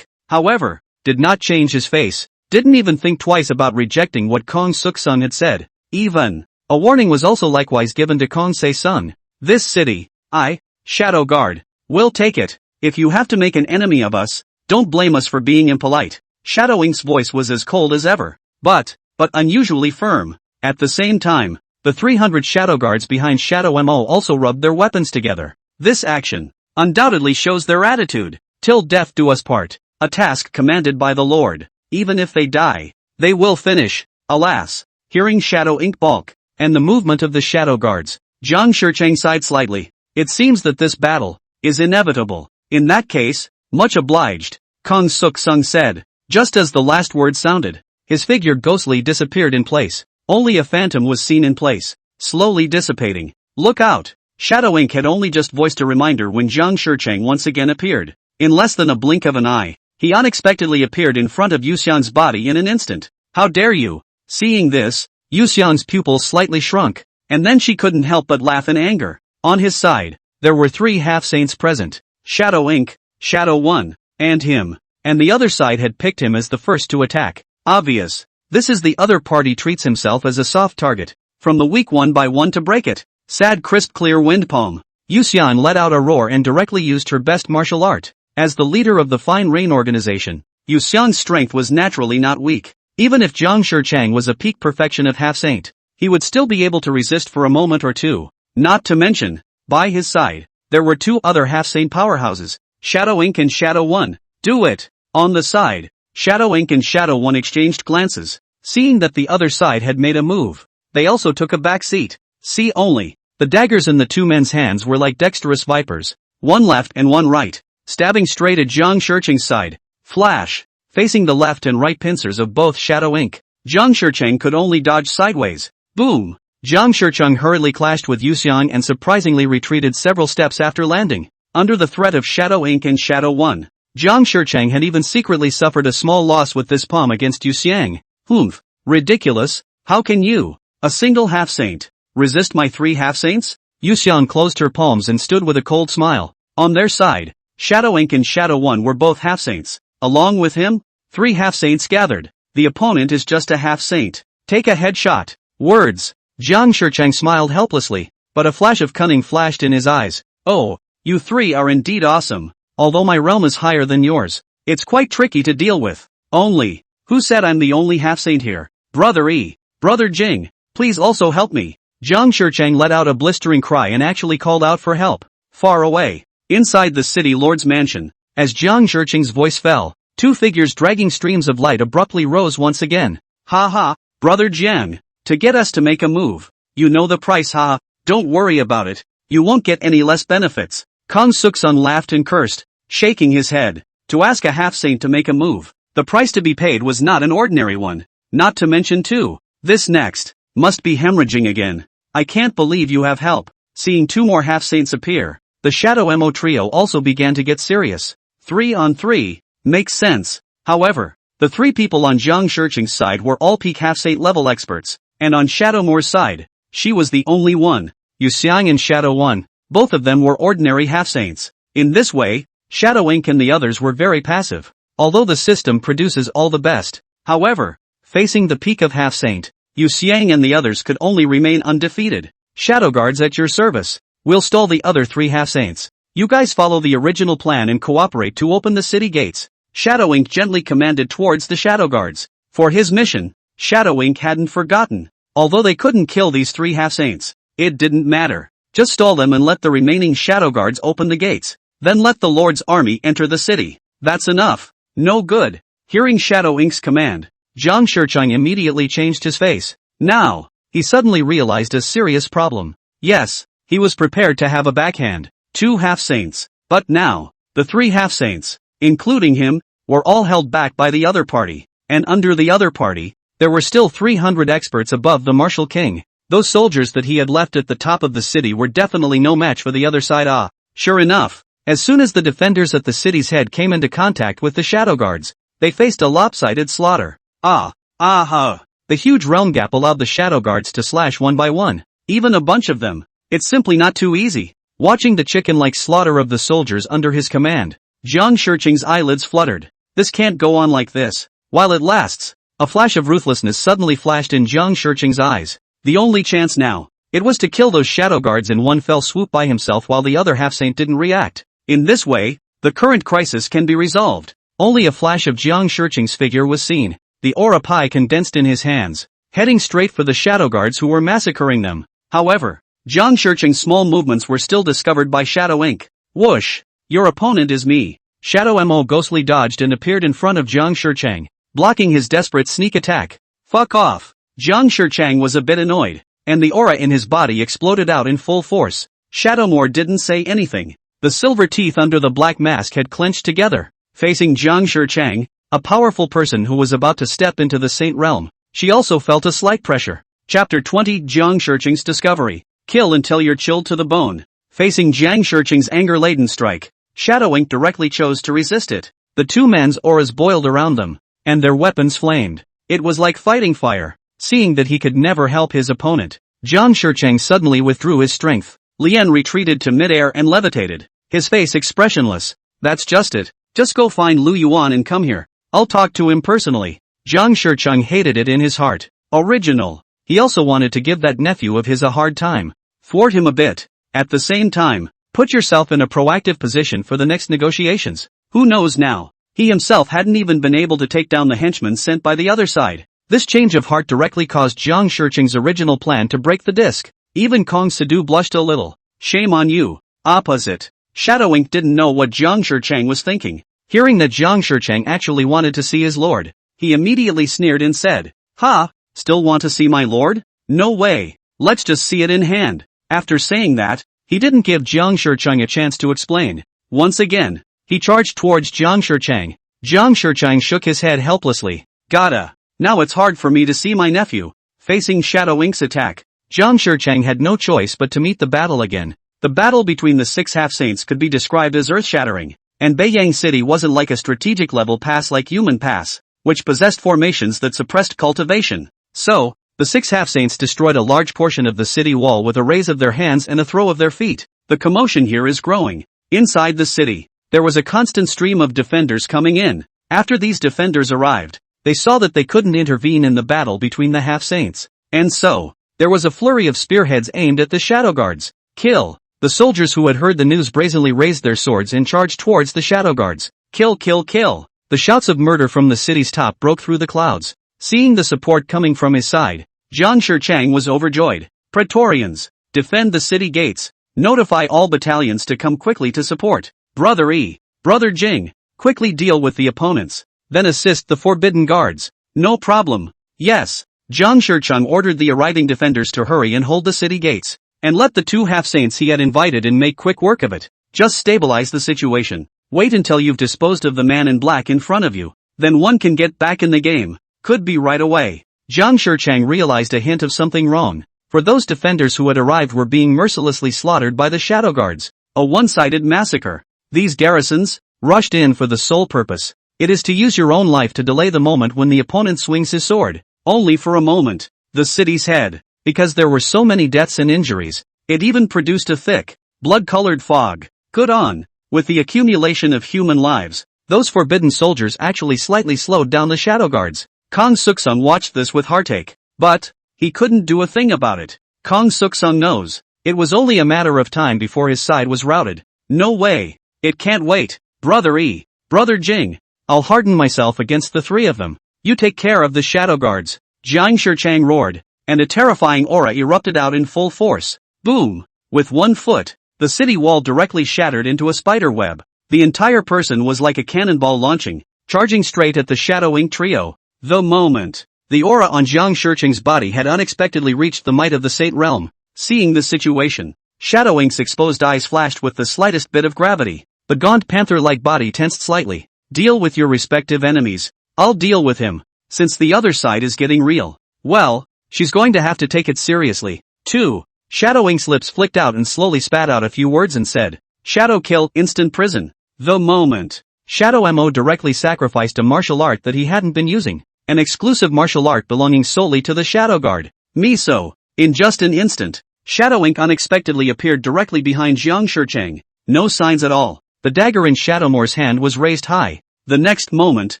however, did not change his face, didn't even think twice about rejecting what Kong Suk-sung had said. Even, a warning was also likewise given to Kong Se-sung. This city, I, Shadow Guard, will take it. If you have to make an enemy of us, don't blame us for being impolite. Shadow Ink's voice was as cold as ever, but unusually firm. At the same time, the 300 shadow guards behind Shadow Mo also rubbed their weapons together. This action undoubtedly shows their attitude. Till death do us part, a task commanded by the Lord. Even if they die, they will finish. Alas, hearing Shadow Ink balk, and the movement of the shadow guards, Jiang Shichang sighed slightly. It seems that this battle is inevitable. In that case, much obliged, Kong Suk-sung said. Just as the last word sounded, his figure ghostly disappeared in place. Only a phantom was seen in place, slowly dissipating. Look out! Shadow Ink had only just voiced a reminder when Jiang Shichang once again appeared. In less than a blink of an eye, he unexpectedly appeared in front of Yuxian's body in an instant. How dare you! Seeing this, Yuxian's pupils slightly shrunk, and then she couldn't help but laugh in anger. On his side, there were 3 half-saints present. Shadow Ink, Shadow 1, and him. And the other side had picked him as the first to attack. Obvious. This is the other party treats himself as a soft target. From the weak one by one to break it. Sad crisp clear wind poem. Yuxian let out a roar and directly used her best martial art. As the leader of the Fine Rain organization, Yuxian's strength was naturally not weak. Even if Jiang Shichang was a peak perfection of half-saint, he would still be able to resist for a moment or two. Not to mention, by his side, there were 2 other half-saint powerhouses, Shadow Ink and Shadow 1. Do it! On the side, Shadow Ink and Shadow 1 exchanged glances, seeing that the other side had made a move. They also took a back seat. See only, the daggers in the 2 men's hands were like dexterous vipers, one left and one right, stabbing straight at Jiang Shichang's side. Flash! Facing the left and right pincers of both Shadow Ink, Jiang Shichang could only dodge sideways. Boom! Jiang Shichang hurriedly clashed with Yuxian and surprisingly retreated several steps after landing. Under the threat of Shadow Ink and Shadow 1, Jiang Shichang had even secretly suffered a small loss with this palm against Yu Xiang. Humph! Ridiculous! How can you, a single half-saint, resist my 3 half-saints? Yu Xiang closed her palms and stood with a cold smile. On their side, Shadow Ink and Shadow 1 were both half-saints. Along with him, 3 half-saints gathered. The opponent is just a half-saint. Take a headshot. Words. Jiang Shichang smiled helplessly, but a flash of cunning flashed in his eyes. Oh, you 3 are indeed awesome. Although my realm is higher than yours, it's quite tricky to deal with. Only, who said I'm the only half-saint here? Brother E, Brother Jing, please also help me. Jiang Shichang let out a blistering cry and actually called out for help. Far away, inside the city lord's mansion, as Jiang Shichang's voice fell, 2 figures dragging streams of light abruptly rose once again. Ha ha, Brother Jiang, to get us to make a move. You know the price, ha, don't worry about it. You won't get any less benefits. Kong Suk-sung laughed and cursed, shaking his head. To ask a half-saint to make a move, the price to be paid was not an ordinary one. Not to mention too, this next, must be hemorrhaging again. I can't believe you have help. Seeing 2 more half-saints appear, the Shadow Mo trio also began to get serious. 3 on 3, makes sense. However, the 3 people on Jiang Shichang's side were all peak half-saint level experts, and on Shadow Mo's side, she was the only one. Yu Xiang and Shadow 1. Both of them were ordinary half-saints. In this way, Shadow Ink and the others were very passive. Although the system produces all the best, However, facing the peak of Half-Saint, Yu Xiang and the others could only remain undefeated. Shadow guards at your service. We'll stall the other 3 Half-Saints. You guys follow the original plan and cooperate to open the city gates. Shadow Ink gently commanded towards the shadow guards. For his mission, Shadow Ink hadn't forgotten. Although they couldn't kill these 3 Half-Saints, it didn't matter. Just stall them and let the remaining shadow guards open the gates. Then let the Lord's army enter the city. That's enough. No good. Hearing Shadow Ink's command, Zhang Shicheng immediately changed his face. Now, he suddenly realized a serious problem. Yes, he was prepared to have a backhand. 2 Half-Saints. But now, the 3 Half-Saints, including him, were all held back by the other party. And under the other party, there were still 300 experts above the martial king. Those soldiers that he had left at the top of the city were definitely no match for the other side. Sure enough, as soon as the defenders at the city's head came into contact with the shadow guards, they faced a lopsided slaughter. The huge realm gap allowed the shadow guards to slash one by one, even a bunch of them. It's simply not too easy. Watching the chicken-like slaughter of the soldiers under his command, Zhang Shicheng's eyelids fluttered. This can't go on like this. While it lasts, a flash of ruthlessness suddenly flashed in Zhang Shicheng's eyes. The only chance now, it was to kill those shadow guards in one fell swoop by himself while the other Half-Saint didn't react. In this way, the current crisis can be resolved. Only a flash of Zhang Shicheng's figure was seen, the aura pie condensed in his hands, heading straight for the shadow guards who were massacring them. However, Zhang Shicheng's small movements were still discovered by Shadow Ink. Whoosh! Your opponent is me. Shadow Mo ghostly dodged and appeared in front of Zhang Shicheng, blocking his desperate sneak attack. Fuck off! Zhang Shicheng was a bit annoyed, and the aura in his body exploded out in full force. Shadowmoor didn't say anything. The silver teeth under the black mask had clenched together. Facing Zhang Shicheng, a powerful person who was about to step into the Saint realm, she also felt a slight pressure. Chapter 20 Zhang Shicheng's Discovery. Kill until you're chilled to the bone. Facing Zhang Shicheng's anger-laden strike, Shadow Ink directly chose to resist it. The 2 men's auras boiled around them, and their weapons flamed. It was like fighting fire. Seeing that he could never help his opponent, Zhang Shicheng suddenly withdrew his strength. Lien retreated to midair and levitated, his face expressionless. That's just it. Just go find Lu Yuan and come here. I'll talk to him personally. Zhang Shicheng hated it in his heart. Original. He also wanted to give that nephew of his a hard time. Thwart him a bit. At the same time, put yourself in a proactive position for the next negotiations. Who knows now? He himself hadn't even been able to take down the henchmen sent by the other side. This change of heart directly caused Zhang Shicheng's original plan to break the disc. Even Kong Sadu blushed a little. Shame on you. Opposite. Shadow Ink didn't know what Zhang Shicheng was thinking. Hearing that Zhang Shicheng actually wanted to see his lord, he immediately sneered and said, "Ha, still want to see my lord? No way. Let's just see it in hand." After saying that, he didn't give Zhang Shicheng a chance to explain. Once again, he charged towards Zhang Shicheng. Zhang Shicheng shook his head helplessly. Gotta. Now it's hard for me to see my nephew. Facing Shadow Ink's attack, Zhang Shicheng had no choice but to meet the battle again. The battle between the 6 Half-Saints could be described as earth-shattering, and Beiyang City wasn't like a strategic level pass like Human Pass, which possessed formations that suppressed cultivation. So, the 6 Half-Saints destroyed a large portion of the city wall with a raise of their hands and a throw of their feet. The commotion here is growing. Inside the city, there was a constant stream of defenders coming in. After these defenders arrived, they saw that they couldn't intervene in the battle between the Half-Saints. And so, there was a flurry of spearheads aimed at the shadow guards. Kill! The soldiers who had heard the news brazenly raised their swords and charged towards the shadow guards. Kill, kill, kill! The shouts of murder from the city's top broke through the clouds. Seeing the support coming from his side, Zhang Shicheng was overjoyed. Praetorians, defend the city gates. Notify all battalions to come quickly to support. Brother E, Brother Jing, quickly deal with the opponents. Then assist the forbidden guards. No problem. Yes. Zhang Shicheng ordered the arriving defenders to hurry and hold the city gates, and let the 2 Half-Saints he had invited and make quick work of it. Just stabilize the situation. Wait until you've disposed of the man in black in front of you. Then one can get back in the game. Could be right away. Zhang Shicheng realized a hint of something wrong, for those defenders who had arrived were being mercilessly slaughtered by the shadow guards. A one-sided massacre. These garrisons, rushed in for the sole purpose. It is to use your own life to delay the moment when the opponent swings his sword. Only for a moment. The city's head. Because there were so many deaths and injuries, it even produced a thick, blood-colored fog. Good on. With the accumulation of human lives, those forbidden soldiers actually slightly slowed down the shadow guards. Kang Suk-sung watched this with heartache. But he couldn't do a thing about it. Kang Suk-sung knows. It was only a matter of time before his side was routed. No way. It can't wait. Brother E. Brother Jing. I'll harden myself against the three of them. You take care of the shadow guards. Jiang Shichang roared, and a terrifying aura erupted out in full force. Boom! With one foot, the city wall directly shattered into a spider web. The entire person was like a cannonball launching, charging straight at the Shadow Ink trio. The moment, the aura on Jiang Shichang's body had unexpectedly reached the might of the Saint Realm. Seeing the situation, Shadow Ink's exposed eyes flashed with the slightest bit of gravity. The gaunt panther-like body tensed slightly. Deal with your respective enemies. I'll deal with him. Since the other side is getting real, well, she's going to have to take it seriously, too. Shadow Ink's lips flicked out and slowly spat out a few words and said, Shadow kill, instant prison. The moment, Shadow Mo directly sacrificed a martial art that he hadn't been using, an exclusive martial art belonging solely to the Shadow Guard. Miso. In just an instant, Shadow Ink unexpectedly appeared directly behind Jiang Shichang. No signs at all. The dagger in Shadowmore's hand was raised high. The next moment,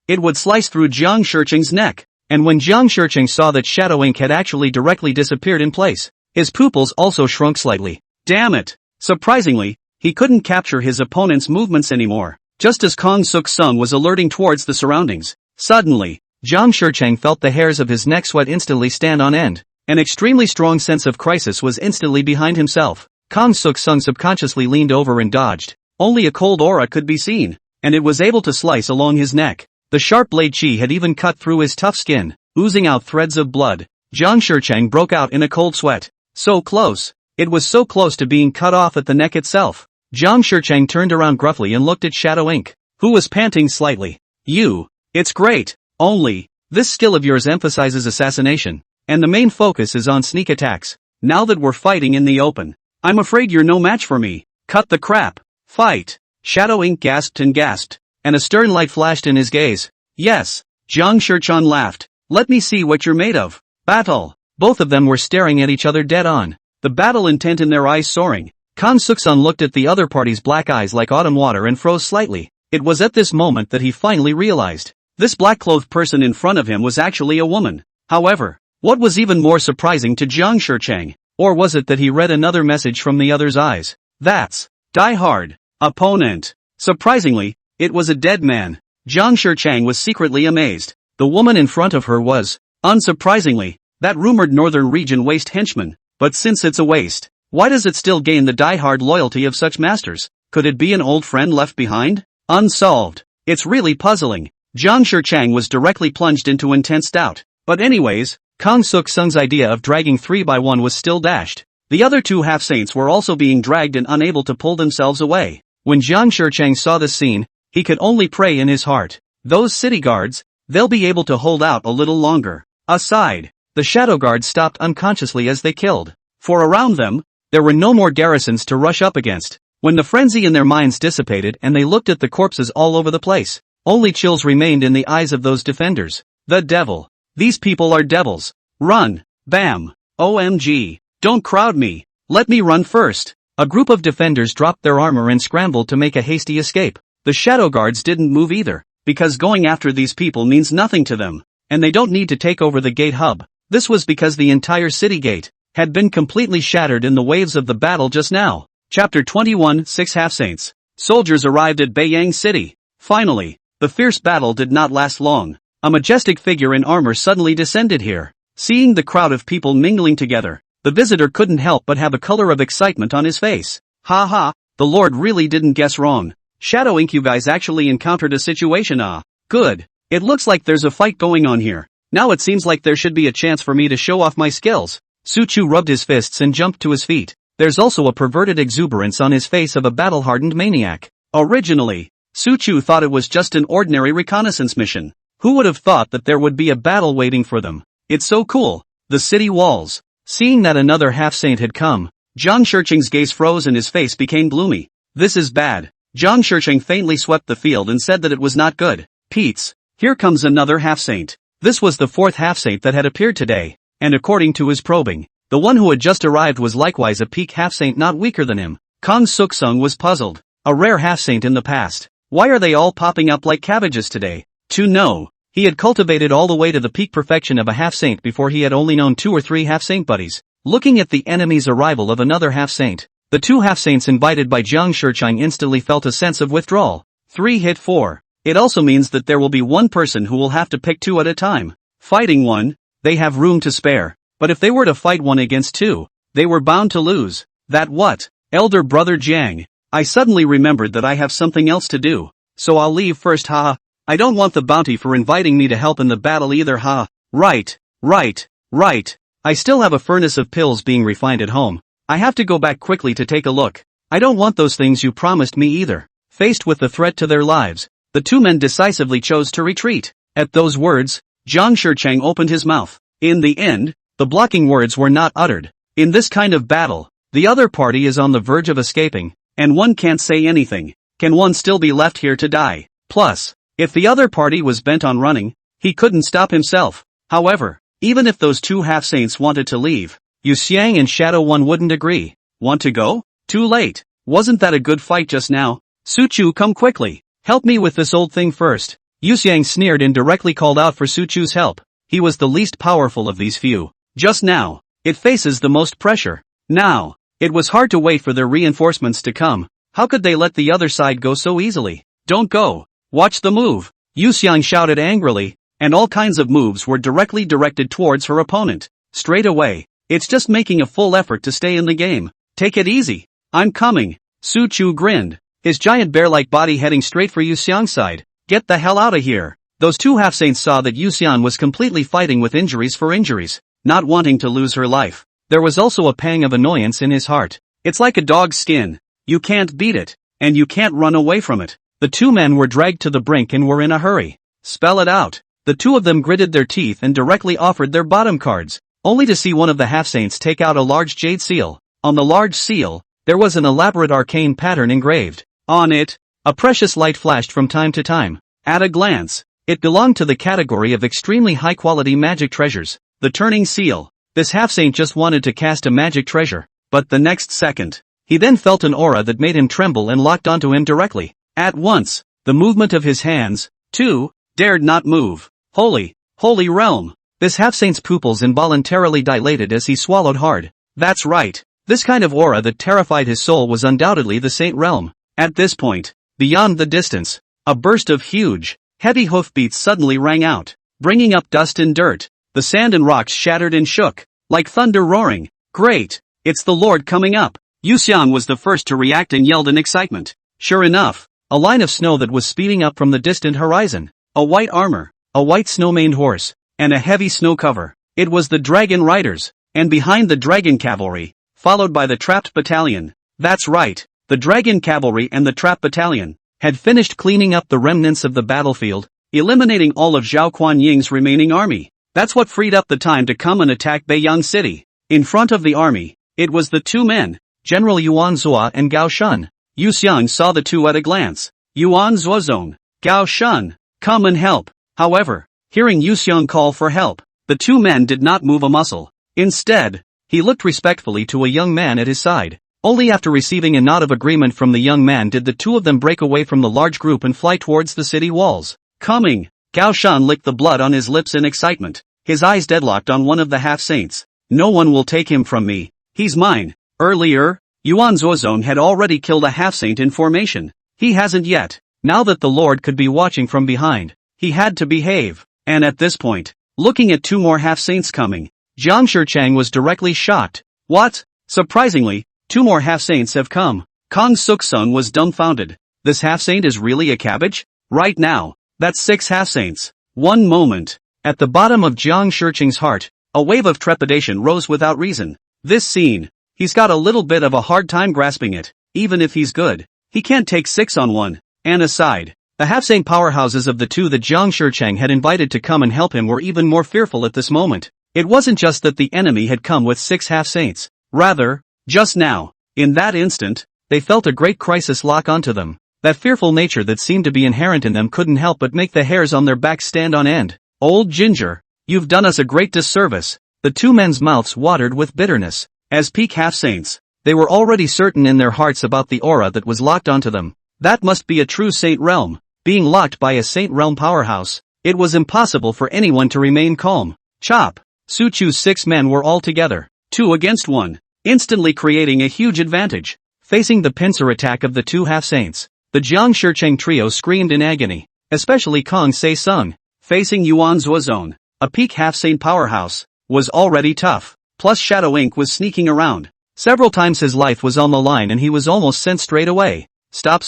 it would slice through Jiang Shichang's neck. And when Jiang Shichang saw that Shadow Ink had actually directly disappeared in place, his pupils also shrunk slightly. Damn it! Surprisingly, he couldn't capture his opponent's movements anymore. Just as Kang Suk-sung was alerting towards the surroundings, suddenly, Jiang Shichang felt the hairs of his neck sweat instantly stand on end. An extremely strong sense of crisis was instantly behind himself. Kang Suk-sung subconsciously leaned over and dodged. Only a cold aura could be seen, and it was able to slice along his neck. The sharp blade chi had even cut through his tough skin, oozing out threads of blood. Jiang Shichang broke out in a cold sweat. So close. It was so close to being cut off at the neck itself. Jiang Shichang turned around gruffly and looked at Shadow Ink, who was panting slightly. It's great. Only, this skill of yours emphasizes assassination, and the main focus is on sneak attacks. Now that we're fighting in the open, I'm afraid you're no match for me. Cut the crap. Fight. Shadow Ink gasped, and a stern light flashed in his gaze. Yes. Jiang Shichang laughed. Let me see what you're made of. Battle. Both of them were staring at each other dead on, the battle intent in their eyes soaring. Kang Suk-sung looked at the other party's black eyes like autumn water and froze slightly. It was at this moment that he finally realized. This black-clothed person in front of him was actually a woman. However, what was even more surprising to Jiang Shichang, or was it that he read another message from the other's eyes? That's die hard. Opponent. Surprisingly, it was a dead man. Jiang Shichang was secretly amazed. The woman in front of her was, unsurprisingly, that rumored northern region waste henchman. But since it's a waste, why does it still gain the die-hard loyalty of such masters? Could it be an old friend left behind? Unsolved. It's really puzzling. Jiang Shichang was directly plunged into intense doubt. But anyways, Kang Suk-sung's idea of dragging 3 by 1 was still dashed. The other 2 half-saints were also being dragged and unable to pull themselves away. When Jiang Shichang saw this scene, he could only pray in his heart. Those city guards, they'll be able to hold out a little longer. Aside, the shadow guards stopped unconsciously as they killed. For around them, there were no more garrisons to rush up against. When the frenzy in their minds dissipated and they looked at the corpses all over the place, only chills remained in the eyes of those defenders. The devil. These people are devils. Run. Bam. OMG. Don't crowd me. Let me run first. A group of defenders dropped their armor and scrambled to make a hasty escape. The shadow guards didn't move either, because going after these people means nothing to them, and they don't need to take over the gate hub. This was because the entire city gate had been completely shattered in the waves of the battle just now. Chapter 21 6 Half-Saints. Soldiers arrived at Beiyang City. Finally, the fierce battle did not last long. A majestic figure in armor suddenly descended here. Seeing the crowd of people mingling together, the visitor couldn't help but have a color of excitement on his face. Ha ha, the Lord really didn't guess wrong. Shadow Ink, you guys actually encountered a situation. Good. It looks like there's a fight going on here. Now it seems like there should be a chance for me to show off my skills. Su Chu rubbed his fists and jumped to his feet. There's also a perverted exuberance on his face of a battle-hardened maniac. Originally, Su Chu thought it was just an ordinary reconnaissance mission. Who would have thought that there would be a battle waiting for them? It's so cool. The city walls. Seeing that another half-saint had come, Jiang Shichang's gaze froze and his face became gloomy. This is bad. Jiang Shichang faintly swept the field and said that it was not good. Pete's. Here comes another half-saint. This was the 4th half-saint that had appeared today, and according to his probing, the one who had just arrived was likewise a peak half-saint not weaker than him. Kang Suk-sung was puzzled. A rare half-saint in the past. Why are they all popping up like cabbages today? To know. He had cultivated all the way to the peak perfection of a half-saint before he had only known 2 or 3 half-saint buddies. Looking at the enemy's arrival of another half-saint, the 2 half-saints invited by Jiang Shicheng instantly felt a sense of withdrawal. 3 hit 4. It also means that there will be one person who will have to pick 2 at a time. Fighting one, they have room to spare. But if they were to fight 1 against 2, they were bound to lose. That what? Elder brother Jiang. I suddenly remembered that I have something else to do. So I'll leave first, haha. I don't want the bounty for inviting me to help in the battle either, ha. Right. I still have a furnace of pills being refined at home. I have to go back quickly to take a look. I don't want those things you promised me either. Faced with the threat to their lives, the 2 men decisively chose to retreat. At those words, Jiang Shicheng opened his mouth. In the end, the blocking words were not uttered. In this kind of battle, the other party is on the verge of escaping, and one can't say anything. Can one still be left here to die? Plus, if the other party was bent on running, he couldn't stop himself. However, even if those 2 half-saints wanted to leave, Yu Xiang and Shadow One wouldn't agree. Want to go? Too late. Wasn't that a good fight just now? Su Chu, come quickly. Help me with this old thing first. Yu Xiang sneered and directly called out for Su Chu's help. He was the least powerful of these few. Just now, it faces the most pressure. Now, it was hard to wait for their reinforcements to come. How could they let the other side go so easily? Don't go. Watch the move. Yu Xiang shouted angrily, and all kinds of moves were directly directed towards her opponent. Straight away, it's just making a full effort to stay in the game. Take it easy. I'm coming. Su Chu grinned, his giant bear-like body heading straight for Yu Xiang's side. Get the hell out of here. Those 2 half-saints saw that Yu Xiang was completely fighting with injuries for injuries, not wanting to lose her life. There was also a pang of annoyance in his heart. It's like a dog's skin. You can't beat it, and you can't run away from it. The 2 men were dragged to the brink and were in a hurry. Spell it out. The 2 of them gritted their teeth and directly offered their bottom cards, only to see one of the half-saints take out a large jade seal. On the large seal, there was an elaborate arcane pattern engraved. On it, a precious light flashed from time to time. At a glance, it belonged to the category of extremely high-quality magic treasures. The turning seal. This half-saint just wanted to cast a magic treasure, but the next second, he then felt an aura that made him tremble and locked onto him directly. At once, the movement of his hands, too, dared not move. Holy realm. This half-saint's pupils involuntarily dilated as he swallowed hard. That's right. This kind of aura that terrified his soul was undoubtedly the saint realm. At this point, beyond the distance, a burst of huge, heavy hoofbeats suddenly rang out, bringing up dust and dirt. The sand and rocks shattered and shook, like thunder roaring. Great! It's the Lord coming up. Yu Xiang was the first to react and yelled in excitement. Sure enough, a line of snow that was speeding up from the distant horizon. A white armor, a white snow-maned horse, and a heavy snow cover. It was the dragon riders, and behind the dragon cavalry, followed by the trapped battalion. That's right, the dragon cavalry and the trapped battalion had finished cleaning up the remnants of the battlefield, eliminating all of Zhao Kuan-Ying's remaining army. That's what freed up the time to come and attack Beiyang City. In front of the army, it was the 2 men, General Yuan Zhuo and Gao Shun. Yu Xiang saw the 2 at a glance. Yuan Zhuozong, Gao Shun, come and help. However, hearing Yu Xiang call for help, the 2 men did not move a muscle. Instead, he looked respectfully to a young man at his side. Only after receiving a nod of agreement from the young man did the 2 of them break away from the large group and fly towards the city walls. Coming! Gao Shun licked the blood on his lips in excitement, his eyes deadlocked on one of the half-saints. No one will take him from me. He's mine. Earlier, Yuan Zuozong had already killed a half-saint in formation. He hasn't yet. Now that the Lord could be watching from behind, he had to behave. And at this point, looking at 2 more half-saints coming, Jiang Shicheng was directly shocked. What? Surprisingly, 2 more half-saints have come. Kong Suksung was dumbfounded. This half-saint is really a cabbage? Right now, that's 6 half-saints. One moment. At the bottom of Jiang Shicheng's heart, a wave of trepidation rose without reason. This scene, he's got a little bit of a hard time grasping it. Even if he's good, he can't take 6 on 1. And aside, the half-saint powerhouses of the 2 that Jiang Shicheng had invited to come and help him were even more fearful at this moment. It wasn't just that the enemy had come with 6 half-saints. Rather, just now, in that instant, they felt a great crisis lock onto them. That fearful nature that seemed to be inherent in them couldn't help but make the hairs on their backs stand on end. Old Ginger, you've done us a great disservice. The 2 men's mouths watered with bitterness. As peak half-saints, they were already certain in their hearts about the aura that was locked onto them. That must be a true saint realm. Being locked by a saint realm powerhouse, It was impossible for anyone to remain calm. Chop! Su Chu's 6 men were all together, 2 against 1, instantly creating a huge advantage. Facing the pincer attack of the 2 half-saints, the Jiang Shicheng trio screamed in agony, especially Kong Se-sung. Facing Yuan Zuozone, a peak half-saint powerhouse, was already tough, plus Shadow Ink was sneaking around. Several times his life was on the line and he was almost sent straight away. Stop!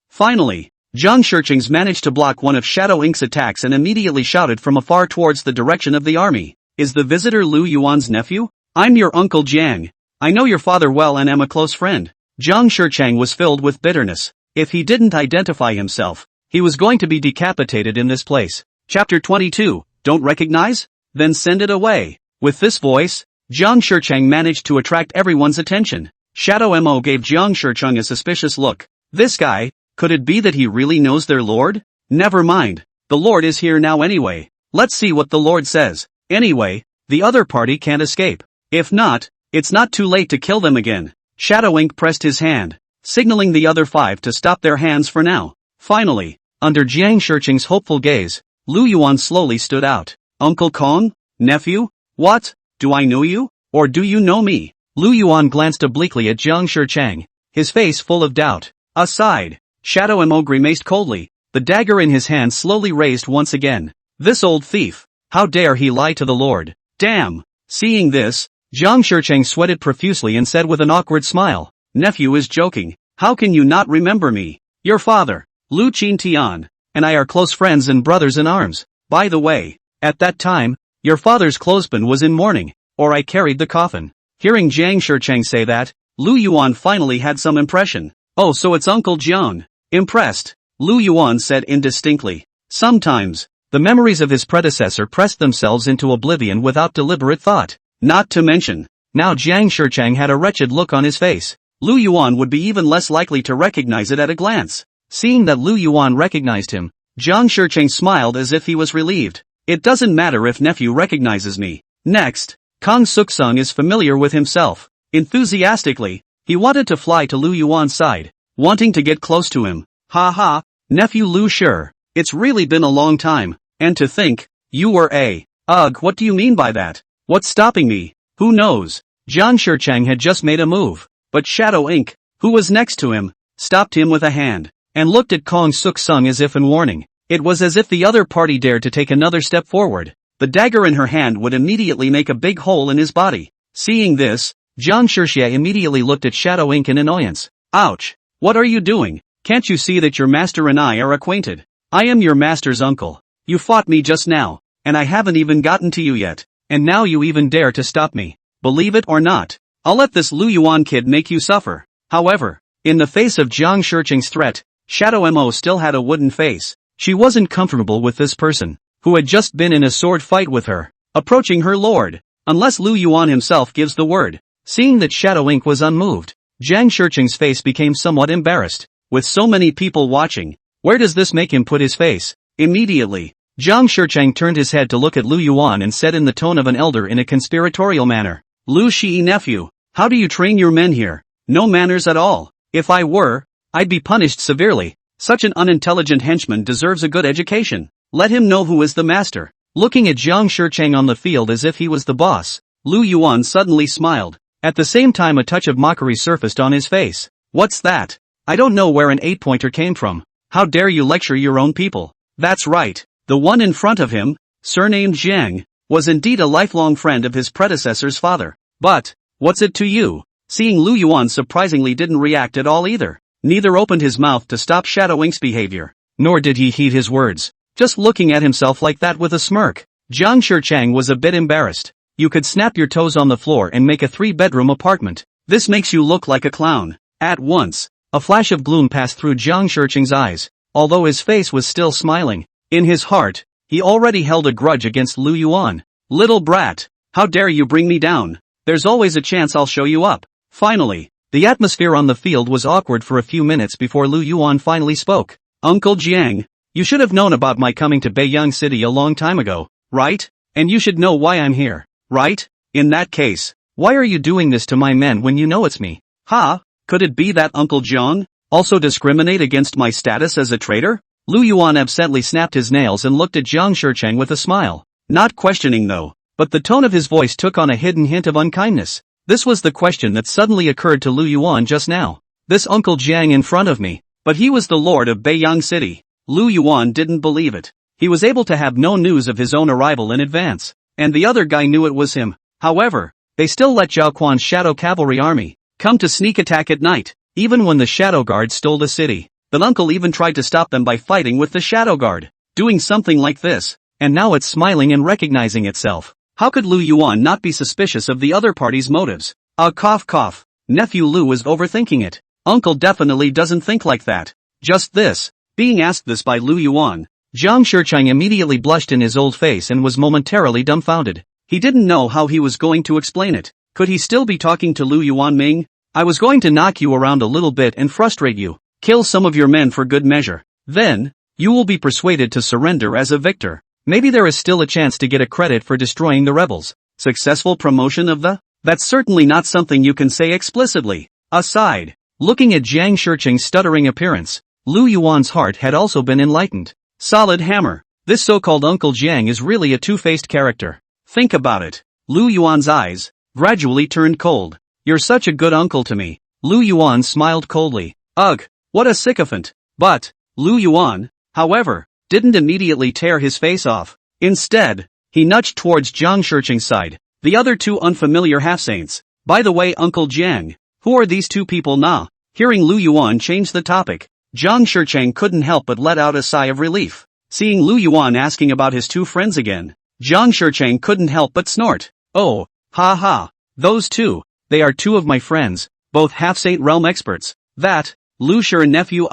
Finally, Jiang Shicheng managed to block one of Shadow Ink's attacks and immediately shouted from afar towards the direction of the army. Is the visitor Lu Yuan's nephew? I'm your uncle Jiang. I know your father well and am a close friend. Jiang Shicheng was filled with bitterness. If he didn't identify himself, he was going to be decapitated in this place. Chapter 22, Don't recognize? Then send it away. With this voice, Jiang Shicheng managed to attract everyone's attention. Shadow Mo gave Jiang Shicheng a suspicious look. This guy, could it be that he really knows their lord? Never mind, the lord is here now anyway. Let's see what the lord says. Anyway, the other party can't escape. If not, it's not too late to kill them again. Shadow Ink pressed his hand, signaling the other 5 to stop their hands for now. Finally, under Jiang Shicheng's hopeful gaze, Lu Yuan slowly stood out. Uncle Kong? Nephew? What? Do I know you? Or do you know me? Lu Yuan glanced obliquely at Jiang Shicheng, his face full of doubt. Aside, Shadow Mo grimaced coldly, the dagger in his hand slowly raised once again. This old thief! How dare he lie to the Lord? Damn! Seeing this, Jiang Shicheng sweated profusely and said with an awkward smile, Nephew is joking. How can you not remember me? Your father, Lu Qintian, and I are close friends and brothers in arms. By the way, at that time, your father's clothesman was in mourning, or I carried the coffin. Hearing Jiang Shicheng say that, Lu Yuan finally had some impression. Oh, so it's Uncle Jiang. Impressed, Lu Yuan said indistinctly. Sometimes, the memories of his predecessor pressed themselves into oblivion without deliberate thought. Not to mention, now Jiang Shicheng had a wretched look on his face. Lu Yuan would be even less likely to recognize it at a glance. Seeing that Lu Yuan recognized him, Jiang Shicheng smiled as if he was relieved. It doesn't matter if nephew recognizes me. Next, Kong Seok-sung is familiar with himself. Enthusiastically, he wanted to fly to Lu Yuan's side, wanting to get close to him. Ha ha, nephew Lu, sure. It's really been a long time, and to think, you were a... Ugh, what do you mean by that? What's stopping me? Who knows? Jiang Shicheng had just made a move, but Shadow Ink, who was next to him, stopped him with a hand, and looked at Kong Seok-sung as if in warning. It was as if the other party dared to take another step forward. The dagger in her hand would immediately make a big hole in his body. Seeing this, Jiang Shicheng immediately looked at Shadow Ink in annoyance. Ouch! What are you doing? Can't you see that your master and I are acquainted? I am your master's uncle. You fought me just now, and I haven't even gotten to you yet, and now you even dare to stop me. Believe it or not, I'll let this Lu Yuan kid make you suffer. However, in the face of Jiang Shicheng's threat, Shadow Mo still had a wooden face. She wasn't comfortable with this person, who had just been in a sword fight with her, approaching her lord, unless Lu Yuan himself gives the word. Seeing that Shadow Ink was unmoved, Jiang Shicheng's face became somewhat embarrassed. With so many people watching, where does this make him put his face? Immediately, Jiang Shicheng turned his head to look at Lu Yuan and said in the tone of an elder in a conspiratorial manner, Lu Shi nephew, how do you train your men here? No manners at all. If I were, I'd be punished severely. Such an unintelligent henchman deserves a good education. Let him know who is the master. Looking at Jiang Shicheng on the field as if he was the boss, Lu Yuan suddenly smiled. At the same time a touch of mockery surfaced on his face. What's that? I don't know where an 8-pointer came from. How dare you lecture your own people? That's right. The one in front of him, surnamed Jiang, was indeed a lifelong friend of his predecessor's father. But, what's it to you? Seeing Lu Yuan surprisingly didn't react at all either. Neither opened his mouth to stop Shadow Ink's behavior, nor did he heed his words. Just looking at himself like that with a smirk, Jiang Shicheng was a bit embarrassed. You could snap your toes on the floor and make a 3-bedroom apartment. This makes you look like a clown. At once, a flash of gloom passed through Jiang Shicheng's eyes, although his face was still smiling. In his heart, he already held a grudge against Lu Yuan. Little brat, how dare you bring me down? There's always a chance I'll show you up. Finally, the atmosphere on the field was awkward for a few minutes before Lu Yuan finally spoke. Uncle Jiang, you should have known about my coming to Beiyang City a long time ago, right? And you should know why I'm here, right? In that case, why are you doing this to my men when you know it's me? Ha? Could it be that Uncle Jiang also discriminate against my status as a traitor? Lu Yuan absently snapped his nails and looked at Jiang Shicheng with a smile. Not questioning though, but the tone of his voice took on a hidden hint of unkindness. This was the question that suddenly occurred to Lu Yuan just now. This Uncle Jiang in front of me, but he was the lord of Beiyang City. Lu Yuan didn't believe it. He was able to have no news of his own arrival in advance, and the other guy knew it was him. However, they still let Zhao Quan's shadow cavalry army come to sneak attack at night, even when the shadow guard stole the city. The uncle even tried to stop them by fighting with the shadow guard, doing something like this, and now it's smiling and recognizing itself. How could Lu Yuan not be suspicious of the other party's motives? Cough. Nephew Lu was overthinking it. Uncle definitely doesn't think like that. Just this. Being asked this by Lu Yuan, Jiang Shicheng immediately blushed in his old face and was momentarily dumbfounded. He didn't know how he was going to explain it. Could he still be talking to Lu Yuan Ming? I was going to knock you around a little bit and frustrate you. Kill some of your men for good measure. Then, you will be persuaded to surrender as a victor. Maybe there is still a chance to get a credit for destroying the rebels. Successful promotion of the? That's certainly not something you can say explicitly. Aside, looking at Jiang Shicheng's stuttering appearance, Lu Yuan's heart had also been enlightened. Solid hammer. This so-called Uncle Jiang is really a two-faced character. Think about it. Lu Yuan's eyes gradually turned cold. You're such a good uncle to me. Lu Yuan smiled coldly. Ugh, what a sycophant. But, Lu Yuan, however, didn't immediately tear his face off. Instead, he nudged towards Jiang Shicheng's side, the other two unfamiliar half-saints. By the way, Uncle Jiang, who are these two people now? Hearing Lu Yuan change the topic, Jiang Shicheng couldn't help but let out a sigh of relief. Seeing Lu Yuan asking about his two friends again, Jiang Shicheng couldn't help but snort. Oh, ha, those two, they are two of my friends, both half-saint realm experts. That, Lu Shi nephew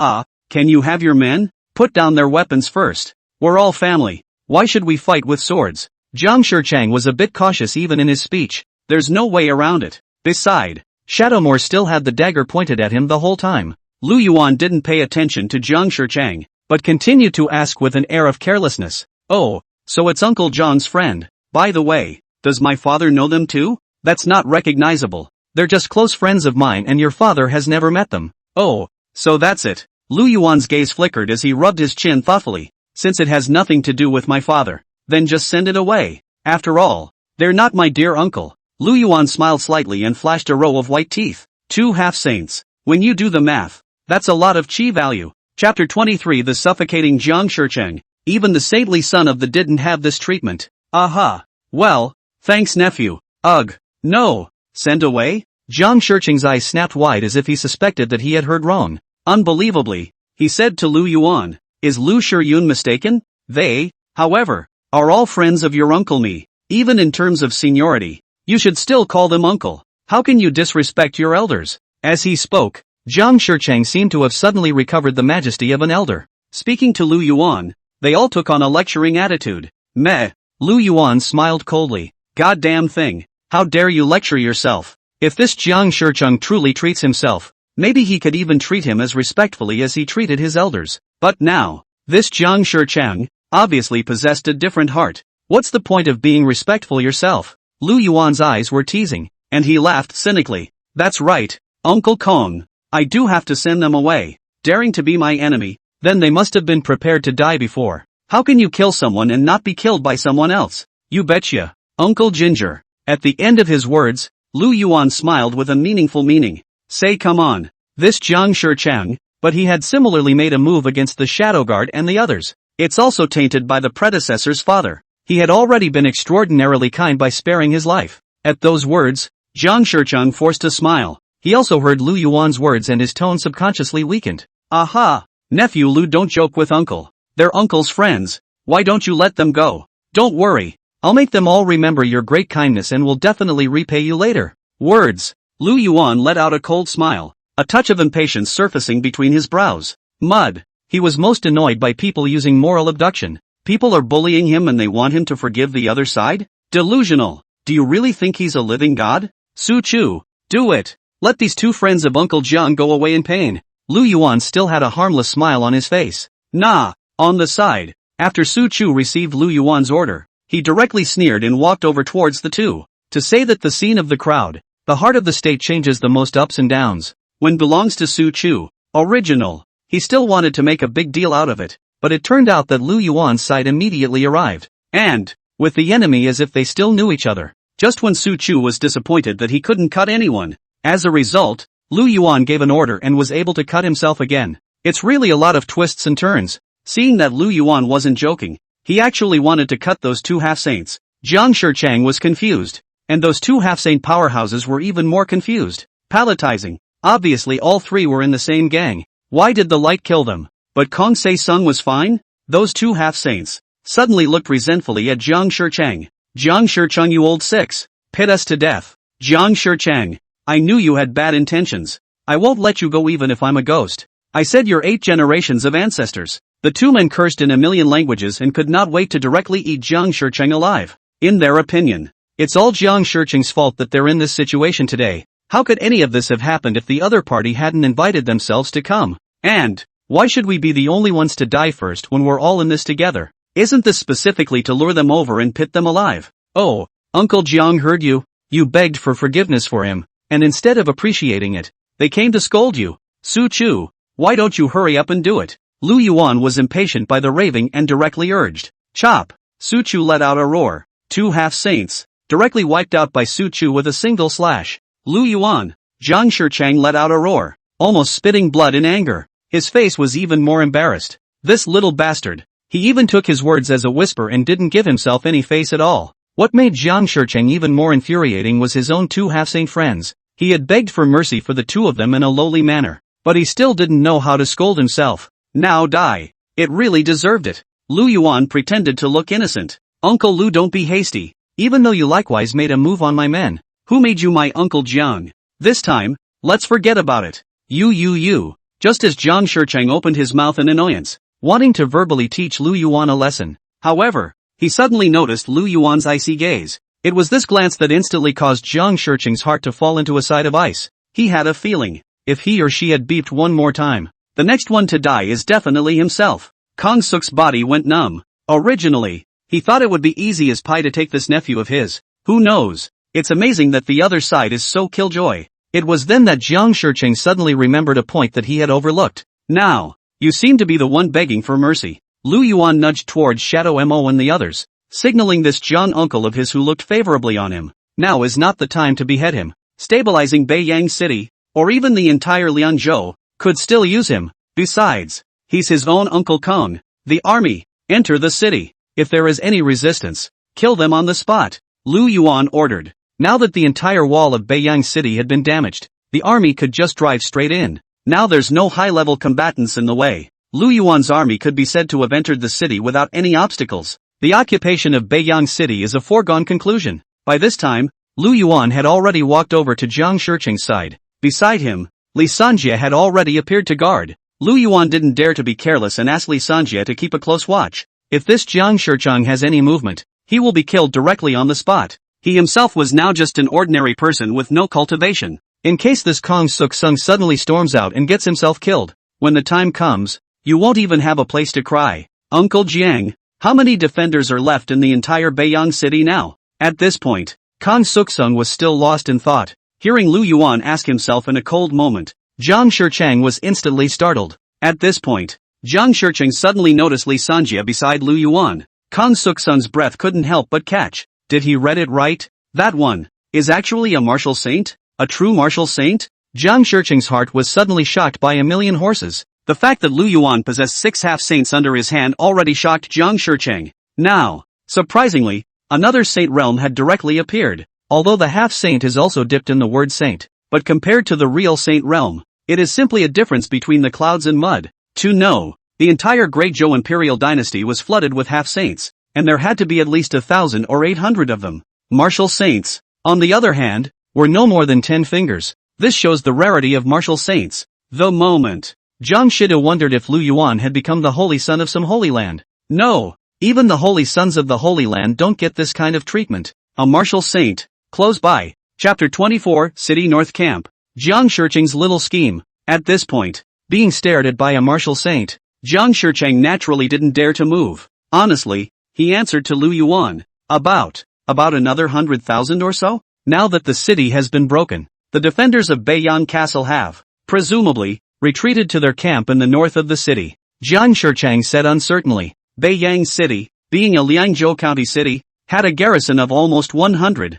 can you have your men? Put down their weapons first. We're all family. Why should we fight with swords? Jiang Shicheng was a bit cautious even in his speech. There's no way around it. Beside, Shadowmoor still had the dagger pointed at him the whole time. Lu Yuan didn't pay attention to Jiang Shicheng, but continued to ask with an air of carelessness. Oh, so it's Uncle Jiang's friend. By the way, does my father know them too? That's not recognizable. They're just close friends of mine and your father has never met them. Oh, so that's it. Lu Yuan's gaze flickered as he rubbed his chin thoughtfully. Since it has nothing to do with my father, then just send it away. After all, they're not my dear uncle. Lu Yuan smiled slightly and flashed a row of white teeth. Two half-saints. When you do the math, that's a lot of chi value. Chapter 23 The suffocating Jiang Shicheng. Even the saintly son of the didn't have this treatment. Aha. Well, thanks nephew. Ugh. No. Send away? Jiang Shicheng's eyes snapped wide as if he suspected that he had heard wrong. Unbelievably, he said to Lu Yuan, is Lu Shiyun mistaken? They, however, are all friends of your uncle me. Even in terms of seniority, you should still call them uncle. How can you disrespect your elders? As he spoke, Jiang Shicheng seemed to have suddenly recovered the majesty of an elder. Speaking to Lu Yuan, they all took on a lecturing attitude. Meh. Lu Yuan smiled coldly. Goddamn thing. How dare you lecture yourself? If this Jiang Shicheng truly treats himself, maybe he could even treat him as respectfully as he treated his elders. But now, this Jiang Shicheng obviously possessed a different heart. What's the point of being respectful yourself? Lu Yuan's eyes were teasing, and he laughed cynically. That's right, Uncle Kong. I do have to send them away. Daring to be my enemy, then they must have been prepared to die before. How can you kill someone and not be killed by someone else? You betcha, Uncle Ginger. At the end of his words, Lu Yuan smiled with a meaningful meaning. Say come on. This Jiang Shicheng, but he had similarly made a move against the Shadow Guard and the others. It's also tainted by the predecessor's father. He had already been extraordinarily kind by sparing his life. At those words, Jiang Shicheng forced a smile. He also heard Lu Yuan's words and his tone subconsciously weakened. Aha! Nephew Lu, don't joke with uncle. They're uncle's friends. Why don't you let them go? Don't worry. I'll make them all remember your great kindness and will definitely repay you later. Words. Lu Yuan let out a cold smile, a touch of impatience surfacing between his brows. Mud. He was most annoyed by people using moral abduction. People are bullying him and they want him to forgive the other side? Delusional. Do you really think he's a living god? Su Chu. Do it. Let these two friends of Uncle Jiang go away in pain. Lu Yuan still had a harmless smile on his face. Nah. On the side. After Su Chu received Lu Yuan's order, he directly sneered and walked over towards the two. To say that the scene of the crowd, the heart of the state changes the most ups and downs, when belongs to Su Chu, original. He still wanted to make a big deal out of it. but it turned out that Lu Yuan's side immediately arrived, and, with the enemy as if they still knew each other. Just when Su Chu was disappointed that he couldn't cut anyone. As a result, Lu Yuan gave an order and was able to cut himself again. It's really a lot of twists and turns. Seeing that Lu Yuan wasn't joking, he actually wanted to cut those two half-saints. Jiang Shichang was confused, and those two half-saint powerhouses were even more confused. Palatizing. Obviously all three were in the same gang. Why did the light kill them? But Kong Se Sung was fine? Those two half-saints suddenly looked resentfully at Jiang Shichang. Jiang Shichang, you old six. Pit us to death. Jiang Shichang, I knew you had bad intentions. I won't let you go even if I'm a ghost. I said you're 8 generations of ancestors. The two men cursed in a million languages and could not wait to directly eat Jiang Shichang alive. In their opinion, it's all Jiang Shichang's fault that they're in this situation today. How could any of this have happened if the other party hadn't invited themselves to come? And, why should we be the only ones to die first when we're all in this together? Isn't this specifically to lure them over and pit them alive? Oh, Uncle Jiang heard you. You begged for forgiveness for him, and instead of appreciating it, they came to scold you. Su Chu, why don't you hurry up and do it? Lu Yuan was impatient by the raving and directly urged. Chop! Su Chu let out a roar. 2 half-saints, directly wiped out by Su Chu with a single slash. Lu Yuan, Jiang Shichang let out a roar, almost spitting blood in anger. His face was even more embarrassed. This little bastard. He even took his words as a whisper and didn't give himself any face at all. What made Jiang Shichang even more infuriating was his own 2 half-saint friends. He had begged for mercy for the 2 of them in a lowly manner, but he still didn't know how to scold himself. Now die. It really deserved it. Lu Yuan pretended to look innocent. Uncle Lu, don't be hasty. Even though you likewise made a move on my men. Who made you my Uncle Jiang? This time, let's forget about it. You. Just as Jiang Shichang opened his mouth in annoyance, wanting to verbally teach Lu Yuan a lesson. However, he suddenly noticed Lu Yuan's icy gaze. It was this glance that instantly caused Jiang Shichang's heart to fall into a side of ice. He had a feeling, if he or she had beeped one more time, the next one to die is definitely himself. Kong Suk's body went numb. Originally, he thought it would be easy as pie to take this nephew of his. Who knows? It's amazing that the other side is so killjoy. It was then that Jiang Shichang suddenly remembered a point that he had overlooked. Now, you seem to be the one begging for mercy. Lu Yuan nudged towards Shadow Mo and the others, signaling this Jiang uncle of his who looked favorably on him. Now is not the time to behead him. Stabilizing Beiyang City, or even the entire Liangzhou, could still use him. Besides, he's his own Uncle Kong. The army, enter the city. If there is any resistance, kill them on the spot. Lu Yuan ordered. Now that the entire wall of Beiyang City had been damaged, the army could just drive straight in. Now there's no high-level combatants in the way. Lu Yuan's army could be said to have entered the city without any obstacles. The occupation of Beiyang City is a foregone conclusion. By this time, Lu Yuan had already walked over to Jiang Shichang's side. Beside him, Li Sanjie had already appeared to guard. Lu Yuan didn't dare to be careless and asked Li Sanjie to keep a close watch. If this Jiang Shichang has any movement, he will be killed directly on the spot. He himself was now just an ordinary person with no cultivation. In case this Kong Suk Sung suddenly storms out and gets himself killed, when the time comes, you won't even have a place to cry. Uncle Jiang, how many defenders are left in the entire Beiyang City now? At this point, Kong Suk Sung was still lost in thought. Hearing Lu Yuan ask himself in a cold moment, Jiang Shichang was instantly startled. At this point, Jiang Shichang suddenly noticed Li Sanjie beside Lu Yuan. Kong Suk Sung's breath couldn't help but catch. Did he read it right? That one is actually a martial saint? A true martial saint? Jiang Shichang's heart was suddenly shocked by a million horses. The fact that Lu Yuan possessed 6 half-saints under his hand already shocked Jiang Shichang. Now, surprisingly, another saint realm had directly appeared. Although the half-saint is also dipped in the word saint, but compared to the real saint realm, it is simply a difference between the clouds and mud. To know, the entire Great Zhou imperial dynasty was flooded with half-saints, and there had to be at least 1,000 or 800 of them. Martial saints, on the other hand, were no more than 10 fingers. This shows the rarity of martial saints. The moment. Jiang Shida wondered if Lu Yuan had become the holy son of some holy land. No, even the holy sons of the holy land don't get this kind of treatment. A martial saint. Close by. Chapter 24, City North Camp. Jiang Shichang's little scheme. At this point, being stared at by a martial saint, Jiang Shichang naturally didn't dare to move. Honestly, he answered to Lu Yuan. About another 100,000 or so? Now that the city has been broken, the defenders of Beiyang Castle have, presumably, retreated to their camp in the north of the city. Jiang Shichang said uncertainly. Beiyang City, being a Liangzhou County city, had a garrison of almost 100,000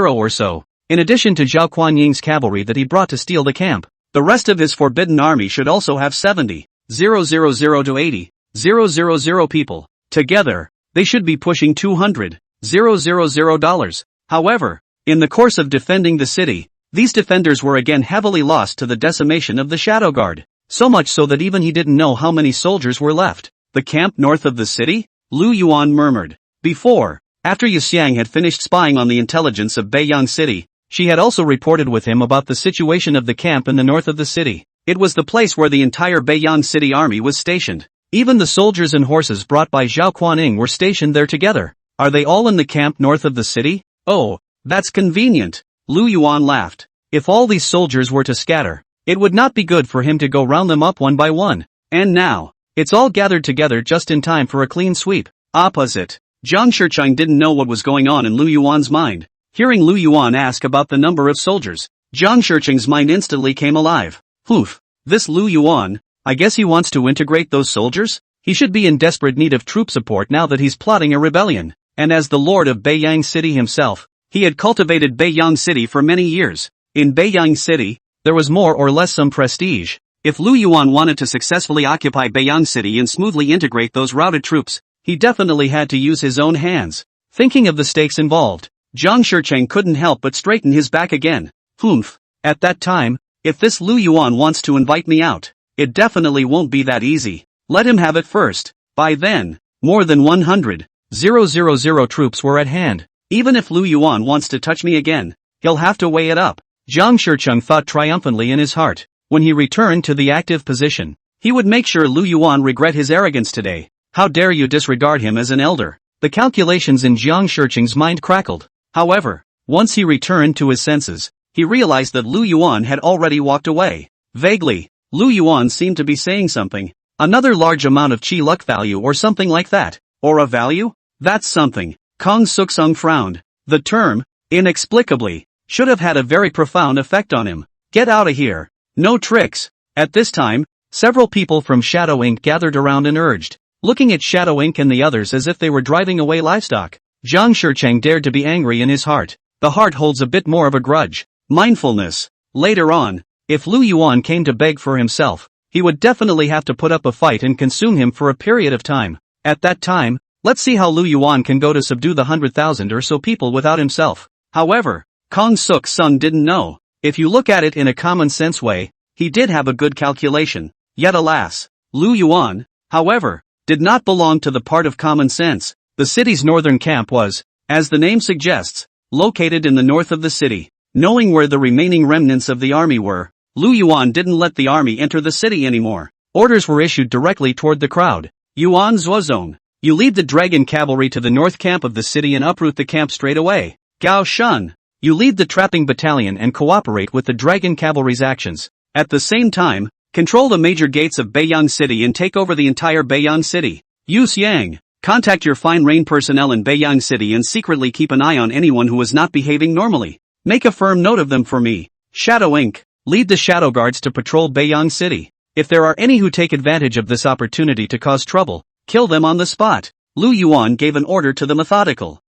or so. In addition to Zhao Kuanying's cavalry that he brought to steal the camp, the rest of his forbidden army should also have 70,000 to 80,000 people. Together, they should be pushing $200,000. However, in the course of defending the city, these defenders were again heavily lost to the decimation of the Shadow Guard. So much so that even he didn't know how many soldiers were left. The camp north of the city? Lu Yuan murmured. After Yu Xiang had finished spying on the intelligence of Beiyang City, she had also reported with him about the situation of the camp in the north of the city. It was the place where the entire Beiyang City army was stationed. Even the soldiers and horses brought by Zhao Kuaning were stationed there together. Are they all in the camp north of the city? Oh, that's convenient. Lu Yuan laughed. If all these soldiers were to scatter, it would not be good for him to go round them up one by one. And now, it's all gathered together just in time for a clean sweep. Opposite. Jiang Shichang didn't know what was going on in Lu Yuan's mind. Hearing Lu Yuan ask about the number of soldiers, Jiang Shichang's mind instantly came alive. This Lu Yuan, I guess he wants to integrate those soldiers? He should be in desperate need of troop support now that he's plotting a rebellion. And as the lord of Beiyang City himself, he had cultivated Beiyang City for many years. In Beiyang City, there was more or less some prestige. If Lu Yuan wanted to successfully occupy Beiyang City and smoothly integrate those routed troops, he definitely had to use his own hands. Thinking of the stakes involved, Jiang Shichang couldn't help but straighten his back again. At that time, if this Lu Yuan wants to invite me out, it definitely won't be that easy. Let him have it first. By then, more than 100,000 troops were at hand. Even if Lu Yuan wants to touch me again, he'll have to weigh it up. Jiang Shichang thought triumphantly in his heart. When he returned to the active position, he would make sure Lu Yuan regret his arrogance today. How dare you disregard him as an elder? The calculations in Jiang Shichang's mind crackled. However, once he returned to his senses, he realized that Lu Yuan had already walked away. Vaguely, Lu Yuan seemed to be saying something. Another large amount of chi luck value or something like that. Or a value? That's something. Kong Suksung frowned. The term, inexplicably, should have had a very profound effect on him. Get out of here. No tricks. At this time, several people from Shadow Inc. gathered around and urged, looking at Shadow Inc. and the others as if they were driving away livestock. Jiang Shichang dared to be angry in his heart. The heart holds a bit more of a grudge. Mindfulness. Later on, if Lu Yuan came to beg for himself, he would definitely have to put up a fight and consume him for a period of time. At that time, let's see how Lu Yuan can go to subdue the 100,000 or so people without himself. However, Kong Suk Sung didn't know. If you look at it in a common sense way, he did have a good calculation. Yet alas, Lu Yuan, however, did not belong to the part of common sense. The city's northern camp was, as the name suggests, located in the north of the city. Knowing where the remaining remnants of the army were, Lu Yuan didn't let the army enter the city anymore. Orders were issued directly toward the crowd. Yuan Zuozong, you lead the dragon cavalry to the north camp of the city and uproot the camp straight away. Gao Shun, you lead the trapping battalion and cooperate with the dragon cavalry's actions. At the same time, control the major gates of Beiyang City and take over the entire Beiyang City. Yu Xiang, contact your fine rain personnel in Beiyang City and secretly keep an eye on anyone who is not behaving normally. Make a firm note of them for me. Shadow Inc., lead the Shadow Guards to patrol Beiyang City. If there are any who take advantage of this opportunity to cause trouble, kill them on the spot. Lu Yuan gave an order to the methodical.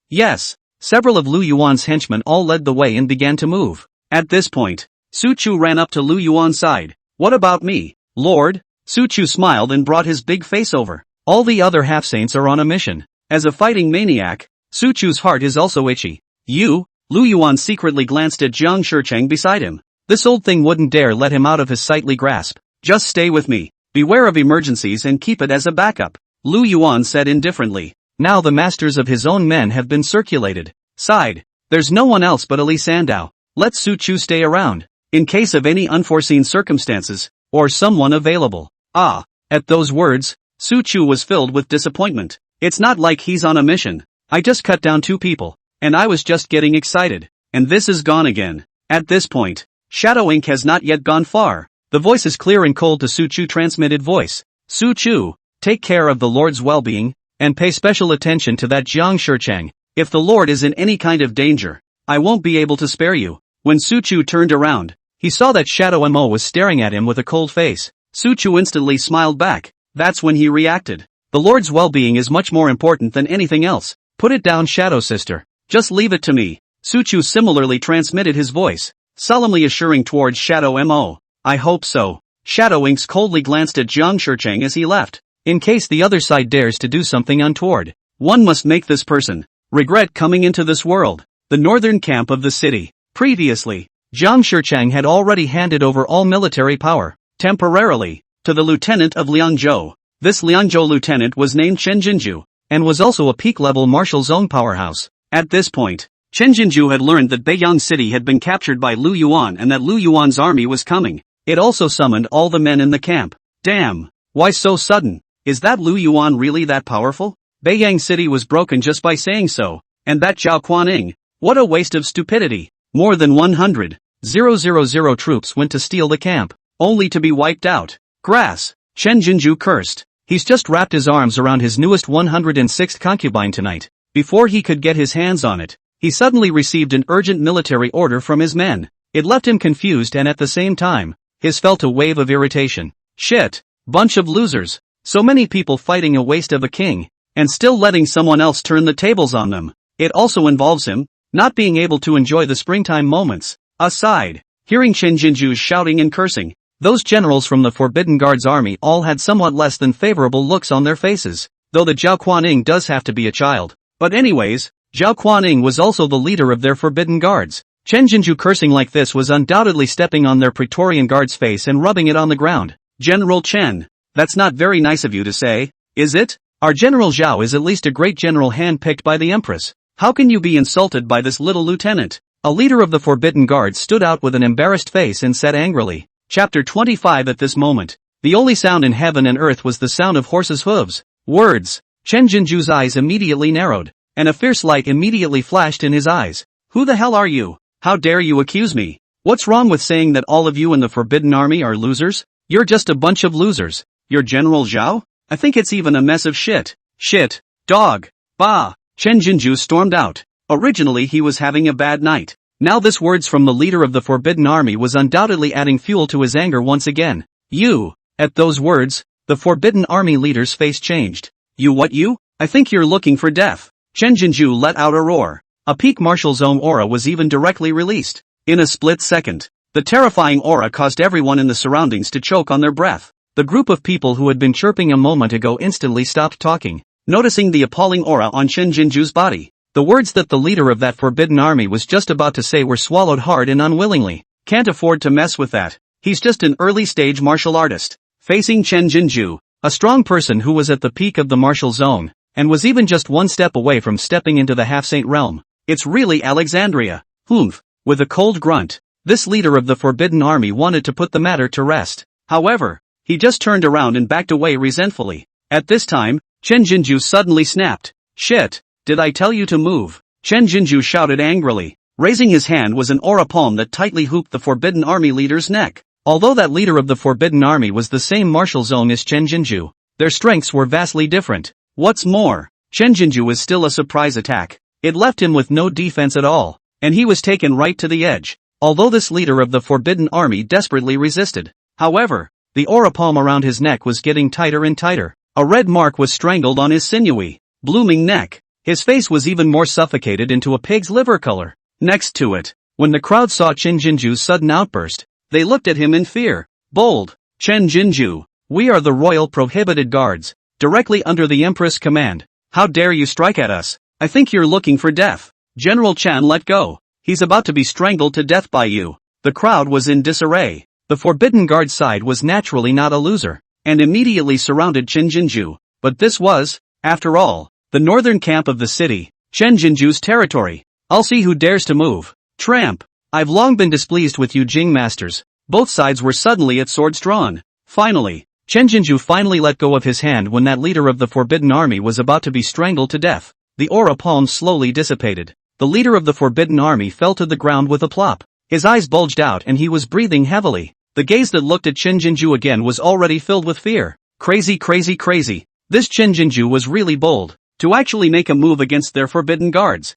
Yes. Several of Lu Yuan's henchmen all led the way and began to move. At this point, Su Chu ran up to Lu Yuan's side. What about me, Lord? Su Chu smiled and brought his big face over. All the other half-saints are on a mission. As a fighting maniac, Su Chu's heart is also itchy. Lu Yuan secretly glanced at Jiang Shichang beside him. This old thing wouldn't dare let him out of his sightly grasp. Just stay with me. Beware of emergencies and keep it as a backup. Lu Yuan said indifferently. Now the masters of his own men have been circulated. Sighed. There's no one else but Ali Sandow. Let Su Chu stay around, in case of any unforeseen circumstances, or someone available. At those words, Su Chu was filled with disappointment. It's not like he's on a mission. I just cut down 2 people, and I was just getting excited, and this is gone again. At this point, Shadow Inc. has not yet gone far. The voice is clear and cold to Su Chu transmitted voice. Su Chu, take care of the Lord's well-being, and pay special attention to that Jiang Shichang. If the Lord is in any kind of danger, I won't be able to spare you. When Su Chu turned around, he saw that Shadow Mo was staring at him with a cold face. Su Chu instantly smiled back. That's when he reacted. The Lord's well-being is much more important than anything else. Put it down, Shadow Sister. Just leave it to me. Su Chu similarly transmitted his voice, solemnly assuring towards Shadow Mo. I hope so. Shadow Inks coldly glanced at Jiang Shicheng as he left. In case the other side dares to do something untoward, one must make this person regret coming into this world. The northern camp of the city. Previously, Jiang Shicheng had already handed over all military power, temporarily, to the lieutenant of Liangzhou. This Liangzhou lieutenant was named Chen Jinju, and was also a peak-level martial zone powerhouse. At this point, Chen Jinju had learned that Beiyang City had been captured by Lu Yuan and that Lu Yuan's army was coming. It also summoned all the men in the camp. Damn! Why so sudden? Is that Lu Yuan really that powerful? Beiyang City was broken just by saying so. And that Zhao Kuaning? What a waste of stupidity. More than 100,000 troops went to steal the camp, only to be wiped out. Grass! Chen Jinju cursed. He's just wrapped his arms around his newest 106th concubine tonight. Before he could get his hands on it, he suddenly received an urgent military order from his men. It left him confused and at the same time, his felt a wave of irritation. Shit! Bunch of losers. So many people fighting a waste of a king, and still letting someone else turn the tables on them. It also involves him not being able to enjoy the springtime moments. Aside, hearing Chen Jinju's shouting and cursing, those generals from the Forbidden Guard's army all had somewhat less than favorable looks on their faces, though the Zhao Kuaning does have to be a child. But anyways, Zhao Kuaning was also the leader of their Forbidden Guards. Chen Jinju cursing like this was undoubtedly stepping on their Praetorian Guard's face and rubbing it on the ground. General Chen, that's not very nice of you to say, is it? Our General Zhao is at least a great general hand-picked by the Empress. How can you be insulted by this little lieutenant? A leader of the Forbidden Guard stood out with an embarrassed face and said angrily. Chapter 25. At this moment, the only sound in heaven and earth was the sound of horses' hooves. Words. Chen Jinju's eyes immediately narrowed, and a fierce light immediately flashed in his eyes. Who the hell are you? How dare you accuse me? What's wrong with saying that all of you in the Forbidden Army are losers? You're just a bunch of losers. You're General Zhao? I think it's even a mess of shit. Shit. Dog. Bah. Chen Jinju stormed out. Originally he was having a bad night. Now this words from the leader of the Forbidden Army was undoubtedly adding fuel to his anger once again. You. At those words, the Forbidden Army leader's face changed. You what you? I think you're looking for death. Chen Jinju let out a roar. A peak martial zone aura was even directly released. In a split second, the terrifying aura caused everyone in the surroundings to choke on their breath. The group of people who had been chirping a moment ago instantly stopped talking, noticing the appalling aura on Chen Jinju's body. The words that the leader of that Forbidden Army was just about to say were swallowed hard and unwillingly. Can't afford to mess with that. He's just an early-stage martial artist. Facing Chen Jinju, a strong person who was at the peak of the martial zone, and was even just one step away from stepping into the half-saint realm. It's really Alexandria. Humph. With a cold grunt, this leader of the Forbidden Army wanted to put the matter to rest. However, he just turned around and backed away resentfully. At this time, Chen Jinju suddenly snapped. Shit. Did I tell you to move? Chen Jinju shouted angrily. Raising his hand was an aura palm that tightly hooped the Forbidden Army leader's neck. Although that leader of the Forbidden Army was the same martial zone as Chen Jinju, their strengths were vastly different. What's more, Chen Jinju was still a surprise attack. It left him with no defense at all, and he was taken right to the edge. Although this leader of the Forbidden Army desperately resisted. However, the aura palm around his neck was getting tighter and tighter. A red mark was strangled on his sinewy, blooming neck. His face was even more suffocated into a pig's liver color. Next to it, when the crowd saw Chen Jinju's sudden outburst, they looked at him in fear. Bold. Chen Jinju, we are the Royal Prohibited Guards, directly under the Empress command. How dare you strike at us? I think you're looking for death. General Chan, let go. He's about to be strangled to death by you. The crowd was in disarray. The Forbidden Guard side was naturally not a loser, and immediately surrounded Chen Jinju. But this was, after all, the northern camp of the city, Chen Jinju's territory. I'll see who dares to move. Tramp. I've long been displeased with you Jing masters. Both sides were suddenly at swords drawn. Finally, Chen Jinju finally let go of his hand when that leader of the Forbidden Army was about to be strangled to death. The aura palm slowly dissipated. The leader of the Forbidden Army fell to the ground with a plop. His eyes bulged out and he was breathing heavily. The gaze that looked at Chen Jinju again was already filled with fear. Crazy. This Chen Jinju was really bold. To actually make a move against their Forbidden Guards.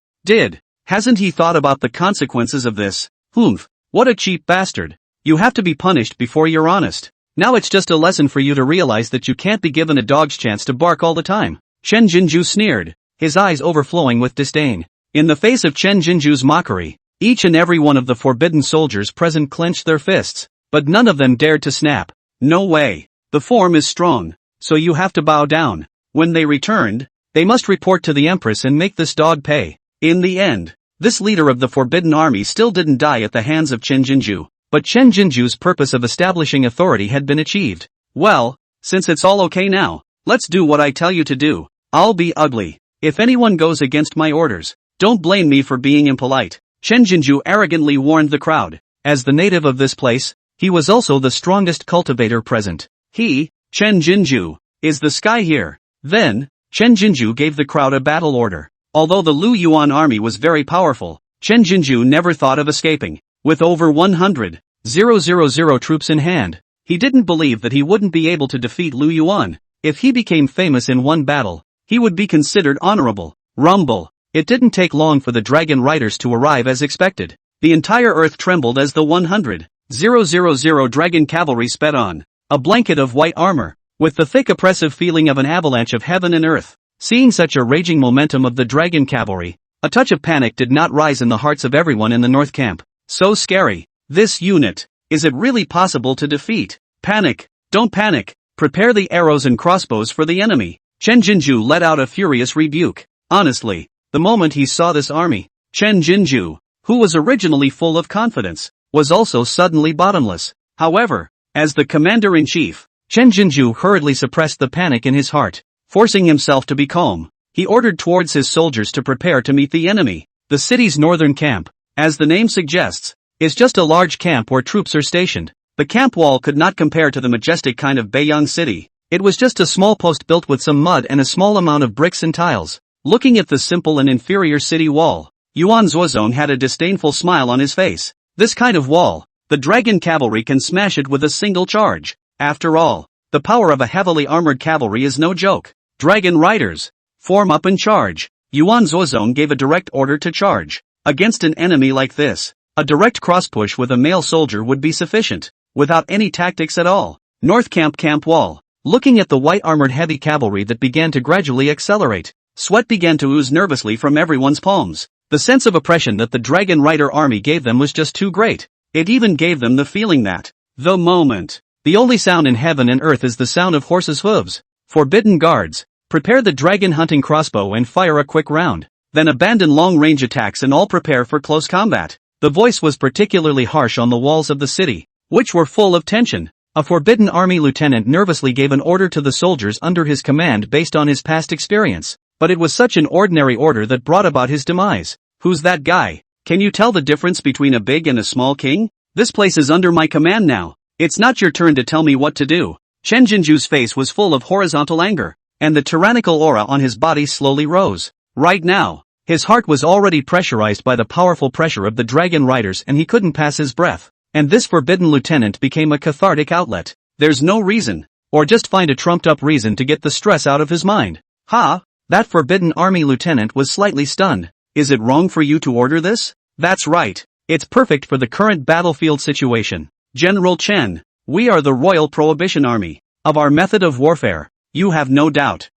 Hasn't he thought about the consequences of this? Humph. What a cheap bastard. You have to be punished before you're honest. Now it's just a lesson for you to realize that you can't be given a dog's chance to bark all the time. Chen Jinju sneered, his eyes overflowing with disdain. In the face of Chen Jinju's mockery, each and every one of the forbidden soldiers present clenched their fists, but none of them dared to snap. No way. The form is strong, so you have to bow down. When they returned, they must report to the Empress and make this dog pay. In the end, this leader of the Forbidden Army still didn't die at the hands of Chen Jinju, but Chen Jinju's purpose of establishing authority had been achieved. Well, since it's all okay now, let's do what I tell you to do. I'll be ugly. If anyone goes against my orders, don't blame me for being impolite. Chen Jinju arrogantly warned the crowd. As the native of this place, he was also the strongest cultivator present. He, Chen Jinju, is the sky here. Then, Chen Jinju gave the crowd a battle order. Although the Lu Yuan army was very powerful, Chen Jinju never thought of escaping. With over 100,000 troops in hand, he didn't believe that he wouldn't be able to defeat Lu Yuan. If he became famous in one battle, he would be considered honorable. Rumble. It didn't take long for the dragon riders to arrive as expected. The entire earth trembled as the 100,000 dragon cavalry sped on. A blanket of white armor, with the thick oppressive feeling of an avalanche of heaven and earth. Seeing such a raging momentum of the dragon cavalry, a touch of panic did not rise in the hearts of everyone in the north camp. So scary. This unit. Is it really possible to defeat? Panic. Don't panic. Prepare the arrows and crossbows for the enemy. Chen Jinju let out a furious rebuke. Honestly, the moment he saw this army, Chen Jinju, who was originally full of confidence, was also suddenly bottomless. However, as the commander-in-chief, Chen Jinju hurriedly suppressed the panic in his heart. Forcing himself to be calm, he ordered towards his soldiers to prepare to meet the enemy. The city's northern camp, as the name suggests, is just a large camp where troops are stationed. The camp wall could not compare to the majestic kind of Beiyang city. It was just a small post built with some mud and a small amount of bricks and tiles. Looking at the simple and inferior city wall, Yuan Zuozong had a disdainful smile on his face. This kind of wall, the dragon cavalry can smash it with a single charge. After all, the power of a heavily armored cavalry is no joke. Dragon riders, form up and charge. Yuan Zuozong gave a direct order to charge. Against an enemy like this, a direct cross-push with a male soldier would be sufficient, without any tactics at all. North Camp wall. Looking at the white-armored heavy cavalry that began to gradually accelerate, sweat began to ooze nervously from everyone's palms. The sense of oppression that the Dragon Rider army gave them was just too great. It even gave them the feeling that, the only sound in heaven and earth is the sound of horses' hooves. Forbidden guards, prepare the dragon hunting crossbow and fire a quick round. Then abandon long-range attacks and all prepare for close combat. The voice was particularly harsh on the walls of the city, which were full of tension. A Forbidden Army lieutenant nervously gave an order to the soldiers under his command based on his past experience, but it was such an ordinary order that brought about his demise. Who's that guy? Can you tell the difference between a big and a small king? This place is under my command now. It's not your turn to tell me what to do. Chen Jinju's face was full of horizontal anger, and the tyrannical aura on his body slowly rose. Right now, his heart was already pressurized by the powerful pressure of the dragon riders and he couldn't pass his breath. And this forbidden lieutenant became a cathartic outlet. There's no reason, or just find a trumped-up reason to get the stress out of his mind. Ha! That forbidden army lieutenant was slightly stunned. Is it wrong for you to order this? That's right. It's perfect for the current battlefield situation. General Chen, we are the Royal Prohibition Army. Of our method of warfare, you have no doubt.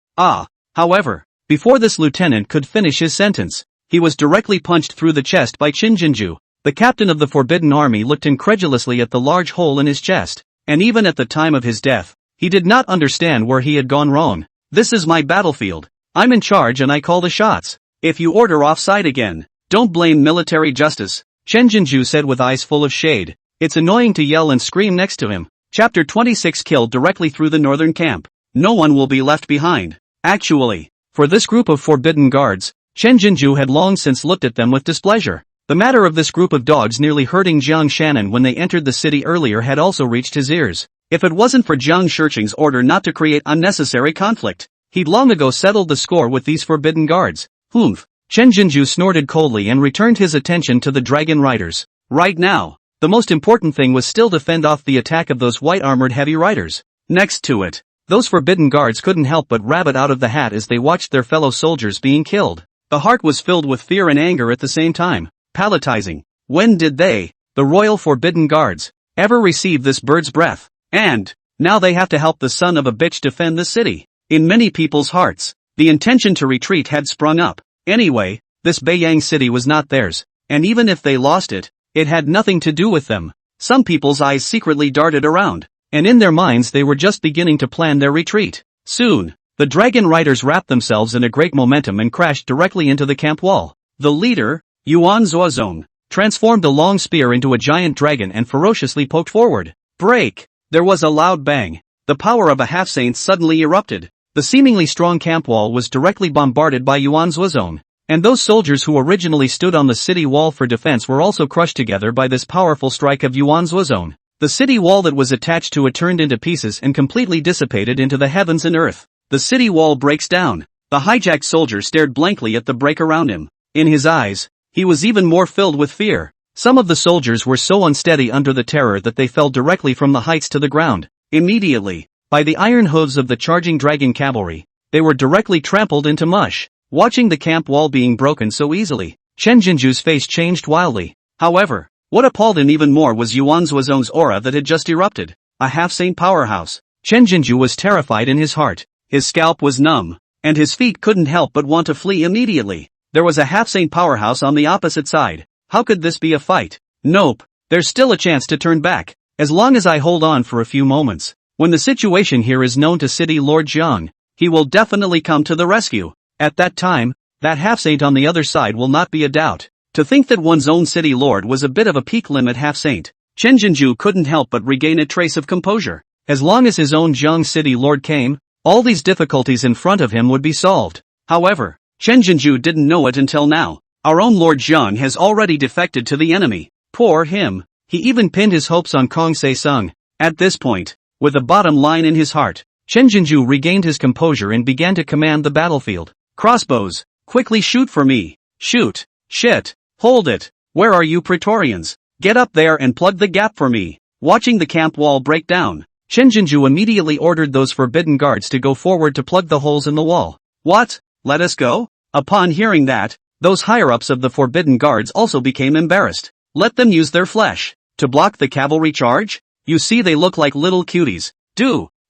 However, before this lieutenant could finish his sentence, he was directly punched through the chest by Chen Jinju. The captain of the Forbidden Army looked incredulously at the large hole in his chest, and even at the time of his death, he did not understand where he had gone wrong. This is my battlefield. I'm in charge and I call the shots. If you order offside again, don't blame military justice, Chen Jinju said with eyes full of shade. It's annoying to yell and scream next to him. Chapter 26 Killed directly through the northern camp. No one will be left behind. Actually, for this group of forbidden guards, Chen Jinju had long since looked at them with displeasure. The matter of this group of dogs nearly hurting Jiang Shannon when they entered the city earlier had also reached his ears. If it wasn't for Jiang Shiqing's order not to create unnecessary conflict, he'd long ago settled the score with these forbidden guards. Humph. Chen Jinju snorted coldly and returned his attention to the dragon riders. Right now, the most important thing was still to fend off the attack of those white-armored heavy riders. Next to it, those forbidden guards couldn't help but rabbit out of the hat as they watched their fellow soldiers being killed. The heart was filled with fear and anger at the same time. Palatizing. When did they, the Royal Forbidden Guards, ever receive this bird's breath? And, Now they have to help the son of a bitch defend the city. In many people's hearts, the intention to retreat had sprung up. Anyway, this Beiyang city was not theirs, and even if they lost it, it had nothing to do with them. Some people's eyes secretly darted around, and in their minds they were just beginning to plan their retreat. Soon, the dragon riders wrapped themselves in a great momentum and crashed directly into the camp wall. The leader, Yuan Zuozong, transformed a long spear into a giant dragon and ferociously poked forward. Break! There was a loud bang. The power of a half-saint suddenly erupted. The seemingly strong camp wall was directly bombarded by Yuan Zuozong, and those soldiers who originally stood on the city wall for defense were also crushed together by this powerful strike of Yuan Zuozong. The city wall that was attached to it turned into pieces and completely dissipated into the heavens and earth. The city wall breaks down. The hijacked soldier stared blankly at the break around him. In his eyes, he was even more filled with fear. Some of the soldiers were so unsteady under the terror that they fell directly from the heights to the ground. Immediately, by the iron hooves of the charging dragon cavalry, they were directly trampled into mush. Watching the camp wall being broken so easily, Chen Jinju's face changed wildly. However, what appalled him even more was Yuan Zuozong's aura that had just erupted. A half-saint powerhouse. Chen Jinju was terrified in his heart. His scalp was numb, and his feet couldn't help but want to flee immediately. There was a half-saint powerhouse on the opposite side. How could this be a fight? Nope, there's still a chance to turn back, as long as I hold on for a few moments. When the situation here is known to City Lord Jiang, he will definitely come to the rescue. At that time, that half-saint on the other side will not be a doubt. To think that one's own city lord was a bit of a peak limit half-saint, Chen Jinju couldn't help but regain a trace of composure. As long as his own Jiang city lord came, all these difficulties in front of him would be solved. However, Chen Jinju didn't know it until now. Our own Lord Jiang has already defected to the enemy. Poor him. He even pinned his hopes on Kong Se-sung. At this point, with a bottom line in his heart, Chen Jinju regained his composure and began to command the battlefield. Crossbows, quickly shoot for me. Shoot. Shit. Hold it. Where are you Praetorians? Get up there and plug the gap for me. Watching the camp wall break down, Chen Jinju immediately ordered those forbidden guards to go forward to plug the holes in the wall. What? Let us go? Upon hearing that, those higher-ups of the forbidden guards also became embarrassed. Let them use their flesh to block the cavalry charge? You see, they look like little cuties.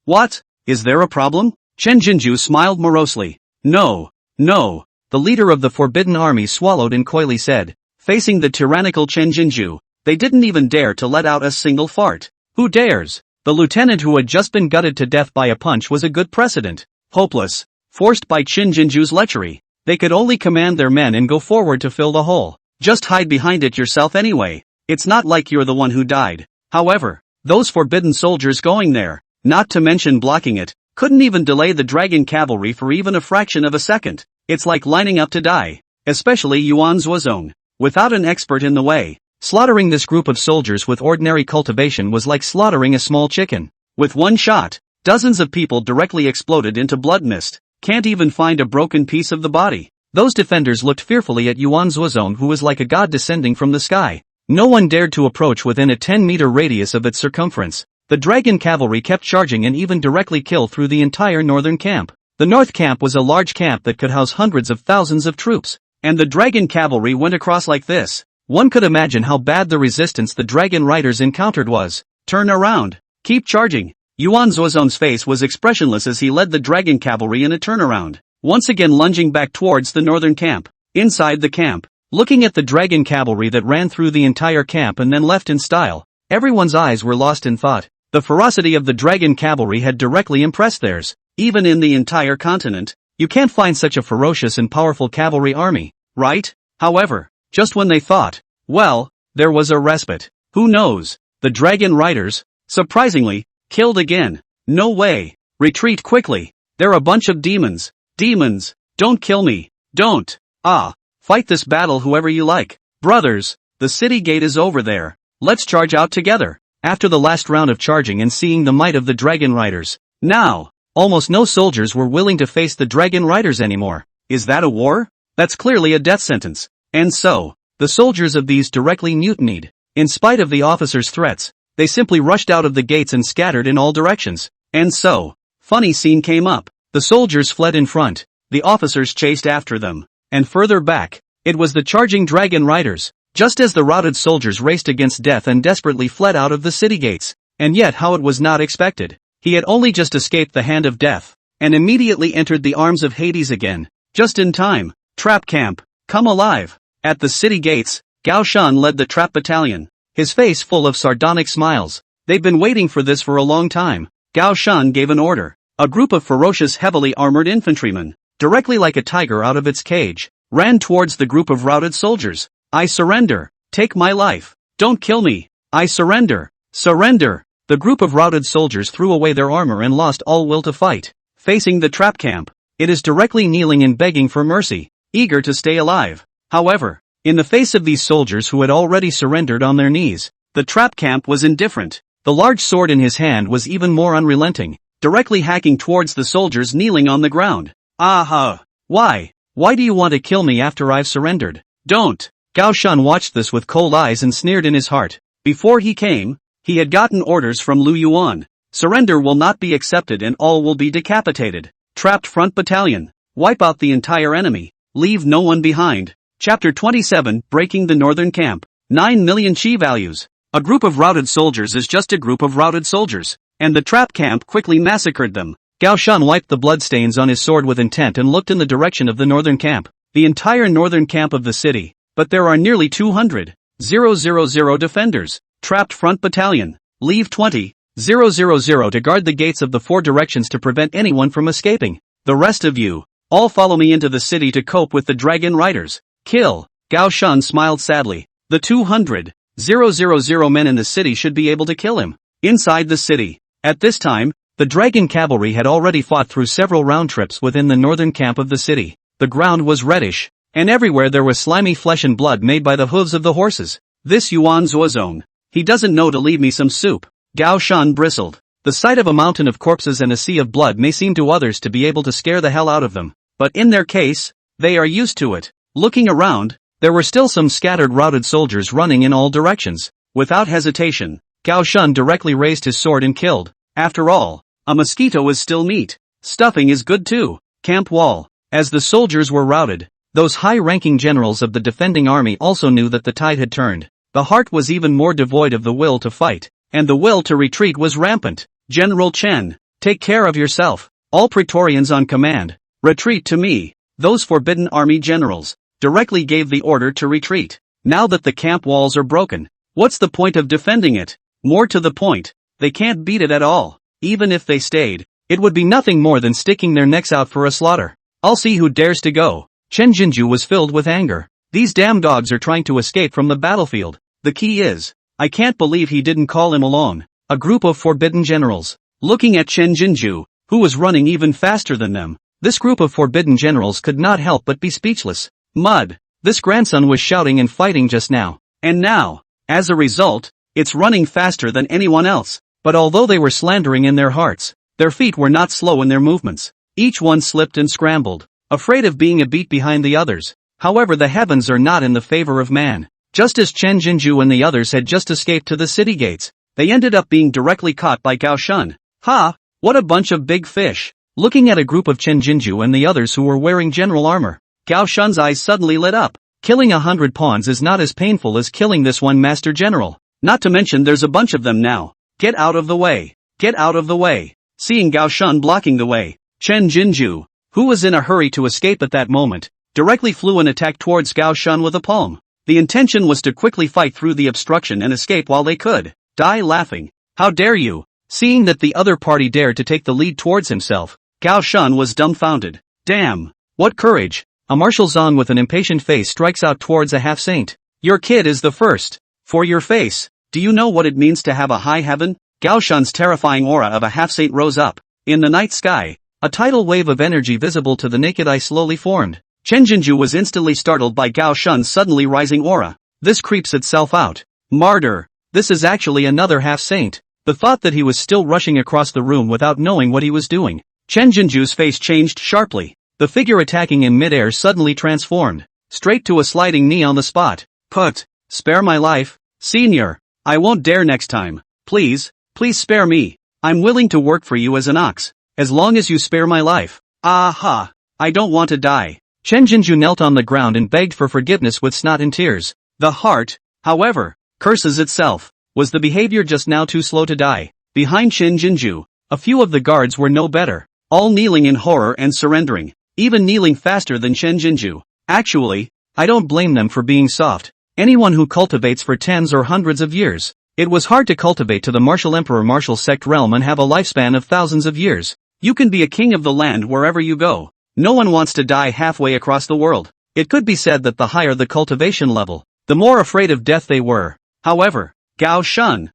What? Is there a problem? Chen Jinju smiled morosely. No. The leader of the forbidden army swallowed and coyly said, facing the tyrannical Chen Jinju, they didn't even dare to let out a single fart. Who dares? The lieutenant who had just been gutted to death by a punch was a good precedent. Hopeless. Forced by Chen Jinju's lechery, they could only command their men and go forward to fill the hole. Just hide behind it yourself anyway. It's not like you're the one who died. However, those forbidden soldiers going there, not to mention blocking it, couldn't even delay the dragon cavalry for even a fraction of a second. It's like lining up to die. Especially Yuan Zuozong. Without an expert in the way, slaughtering this group of soldiers with ordinary cultivation was like slaughtering a small chicken. With one shot, dozens of people directly exploded into blood mist. Can't even find a broken piece of the body. Those defenders looked fearfully at Yuan Zuozong, who was like a god descending from the sky. No one dared to approach within a 10-meter radius of its circumference. The dragon cavalry kept charging and even directly killed through the entire northern camp. The north camp was a large camp that could house hundreds of thousands of troops, and the dragon cavalry went across like this. One could imagine how bad the resistance the dragon riders encountered was. Turn around. Keep charging. Yuan Zuozong's face was expressionless as he led the dragon cavalry in a turnaround, once again lunging back towards the northern camp. Inside the camp, looking at the dragon cavalry that ran through the entire camp and then left in style, everyone's eyes were lost in thought. The ferocity of the dragon cavalry had directly impressed theirs. Even in the entire continent, you can't find such a ferocious and powerful cavalry army, right? However, just when they thought, well, there was a respite. Who knows? The dragon riders, surprisingly, killed again. No way. Retreat quickly. They're a bunch of demons. Demons. Don't kill me. Don't. Fight this battle whoever you like. Brothers, the city gate is over there. Let's charge out together. After the last round of charging and seeing the might of the dragon riders, now, almost no soldiers were willing to face the dragon riders anymore. Is that a war? That's clearly a death sentence. And so, the soldiers of these directly mutinied. In spite of the officers' threats, they simply rushed out of the gates and scattered in all directions. And so, funny scene came up. The soldiers fled in front, the officers chased after them, and further back, it was the charging dragon riders. Just as the routed soldiers raced against death and desperately fled out of the city gates. And yet how it was not expected. He had only just escaped the hand of death, and immediately entered the arms of Hades again. Just in time. Trap camp. Come alive. At the city gates, Gao Shan led the trap battalion, his face full of sardonic smiles. They've been waiting for this for a long time. Gao Shan gave an order. A group of ferocious heavily armored infantrymen, directly like a tiger out of its cage, ran towards the group of routed soldiers. I surrender. Take my life. Don't kill me. I surrender. Surrender. The group of routed soldiers threw away their armor and lost all will to fight. Facing the trap camp, it is directly kneeling and begging for mercy, eager to stay alive. However, in the face of these soldiers who had already surrendered on their knees, the trap camp was indifferent. The large sword in his hand was even more unrelenting, directly hacking towards the soldiers kneeling on the ground. Aha! Why? Why do you want to kill me after I've surrendered? Don't! Gao Shan watched this with cold eyes and sneered in his heart. Before he came, he had gotten orders from Lu Yuan. Surrender will not be accepted and all will be decapitated. Trapped front battalion. Wipe out the entire enemy. Leave no one behind. Chapter 27, Breaking the Northern Camp. 9 million chi values. A group of routed soldiers is just a group of routed soldiers, and the trap camp quickly massacred them. Gao Shan wiped the bloodstains on his sword with intent and looked in the direction of the northern camp. The entire northern camp of the city, but there are nearly 200,000 defenders. Trapped front battalion. Leave 20,000 to guard the gates of the 4 directions to prevent anyone from escaping. The rest of you, all follow me into the city to cope with the dragon riders. Kill. Gao Shan smiled sadly. The 200,000 men in the city should be able to kill him. Inside the city. At this time, the dragon cavalry had already fought through several round trips within the northern camp of the city. The ground was reddish, and everywhere there was slimy flesh and blood made by the hooves of the horses. This Yuan Zuozong. He doesn't know to leave me some soup. Gao Shan bristled. The sight of a mountain of corpses and a sea of blood may seem to others to be able to scare the hell out of them, but in their case, they are used to it. Looking around, there were still some scattered routed soldiers running in all directions. Without hesitation, Gao Shan directly raised his sword and killed. After all, a mosquito is still meat. Stuffing is good too. Camp wall. As the soldiers were routed, those high-ranking generals of the defending army also knew that the tide had turned. The heart was even more devoid of the will to fight, and the will to retreat was rampant. General Chen, take care of yourself. All Praetorians on command, retreat to me. Those forbidden army generals directly gave the order to retreat. Now that the camp walls are broken, what's the point of defending it? More to the point, they can't beat it at all. Even if they stayed, it would be nothing more than sticking their necks out for a slaughter. I'll see who dares to go. Chen Jinju was filled with anger. These damn dogs are trying to escape from the battlefield. The key is, I can't believe he didn't call him along. A group of forbidden generals. Looking at Chen Jinju, who was running even faster than them, this group of forbidden generals could not help but be speechless. Mud. This grandson was shouting and fighting just now. And now, as a result, it's running faster than anyone else. But although they were slandering in their hearts, their feet were not slow in their movements. Each one slipped and scrambled, afraid of being a beat behind the others. However, the heavens are not in the favor of man. Just as Chen Jinju and the others had just escaped to the city gates, they ended up being directly caught by Gao Shan. Ha! What a bunch of big fish! Looking at a group of Chen Jinju and the others who were wearing general armor, Gao Shan's eyes suddenly lit up. Killing 100 pawns is not as painful as killing this one master general. Not to mention there's a bunch of them now. Get out of the way. Get out of the way. Seeing Gao Shan blocking the way, Chen Jinju, who was in a hurry to escape at that moment, directly flew and attacked towards Gao Shan with a palm. The intention was to quickly fight through the obstruction and escape while they could. Die laughing. How dare you? Seeing that the other party dared to take the lead towards himself, Gao Shan was dumbfounded. Damn! What courage! A martial Zong with an impatient face strikes out towards a half-saint. Your kid is the first. For your face. Do you know what it means to have a high heaven? Gao Shan's terrifying aura of a half-saint rose up. In the night sky, a tidal wave of energy visible to the naked eye slowly formed. Chen Jinju was instantly startled by Gao Shan's suddenly rising aura. This creeps itself out. Martyr. This is actually another half-saint. The thought that he was still rushing across the room without knowing what he was doing. Chen Jinju's face changed sharply. The figure attacking in midair suddenly transformed. Straight to a sliding knee on the spot. Put. Spare my life. Senior. I won't dare next time. Please, please spare me. I'm willing to work for you as an ox, as long as you spare my life. Aha. I don't want to die. Chen Jinju knelt on the ground and begged for forgiveness with snot and tears. The heart, however, curses itself. Was the behavior just now too slow to die? Behind Chen Jinju, A few of the guards were no better, all kneeling in horror and surrendering, even kneeling faster than Chen Jinju. Actually, I don't blame them for being soft. Anyone who cultivates for tens or hundreds of years. It was hard to cultivate to the martial emperor martial sect realm and have a lifespan of thousands of years. You can be a king of the land wherever you go. No one wants to die halfway across the world. It could be said that the higher the cultivation level, the more afraid of death they were. However, Gao Shun,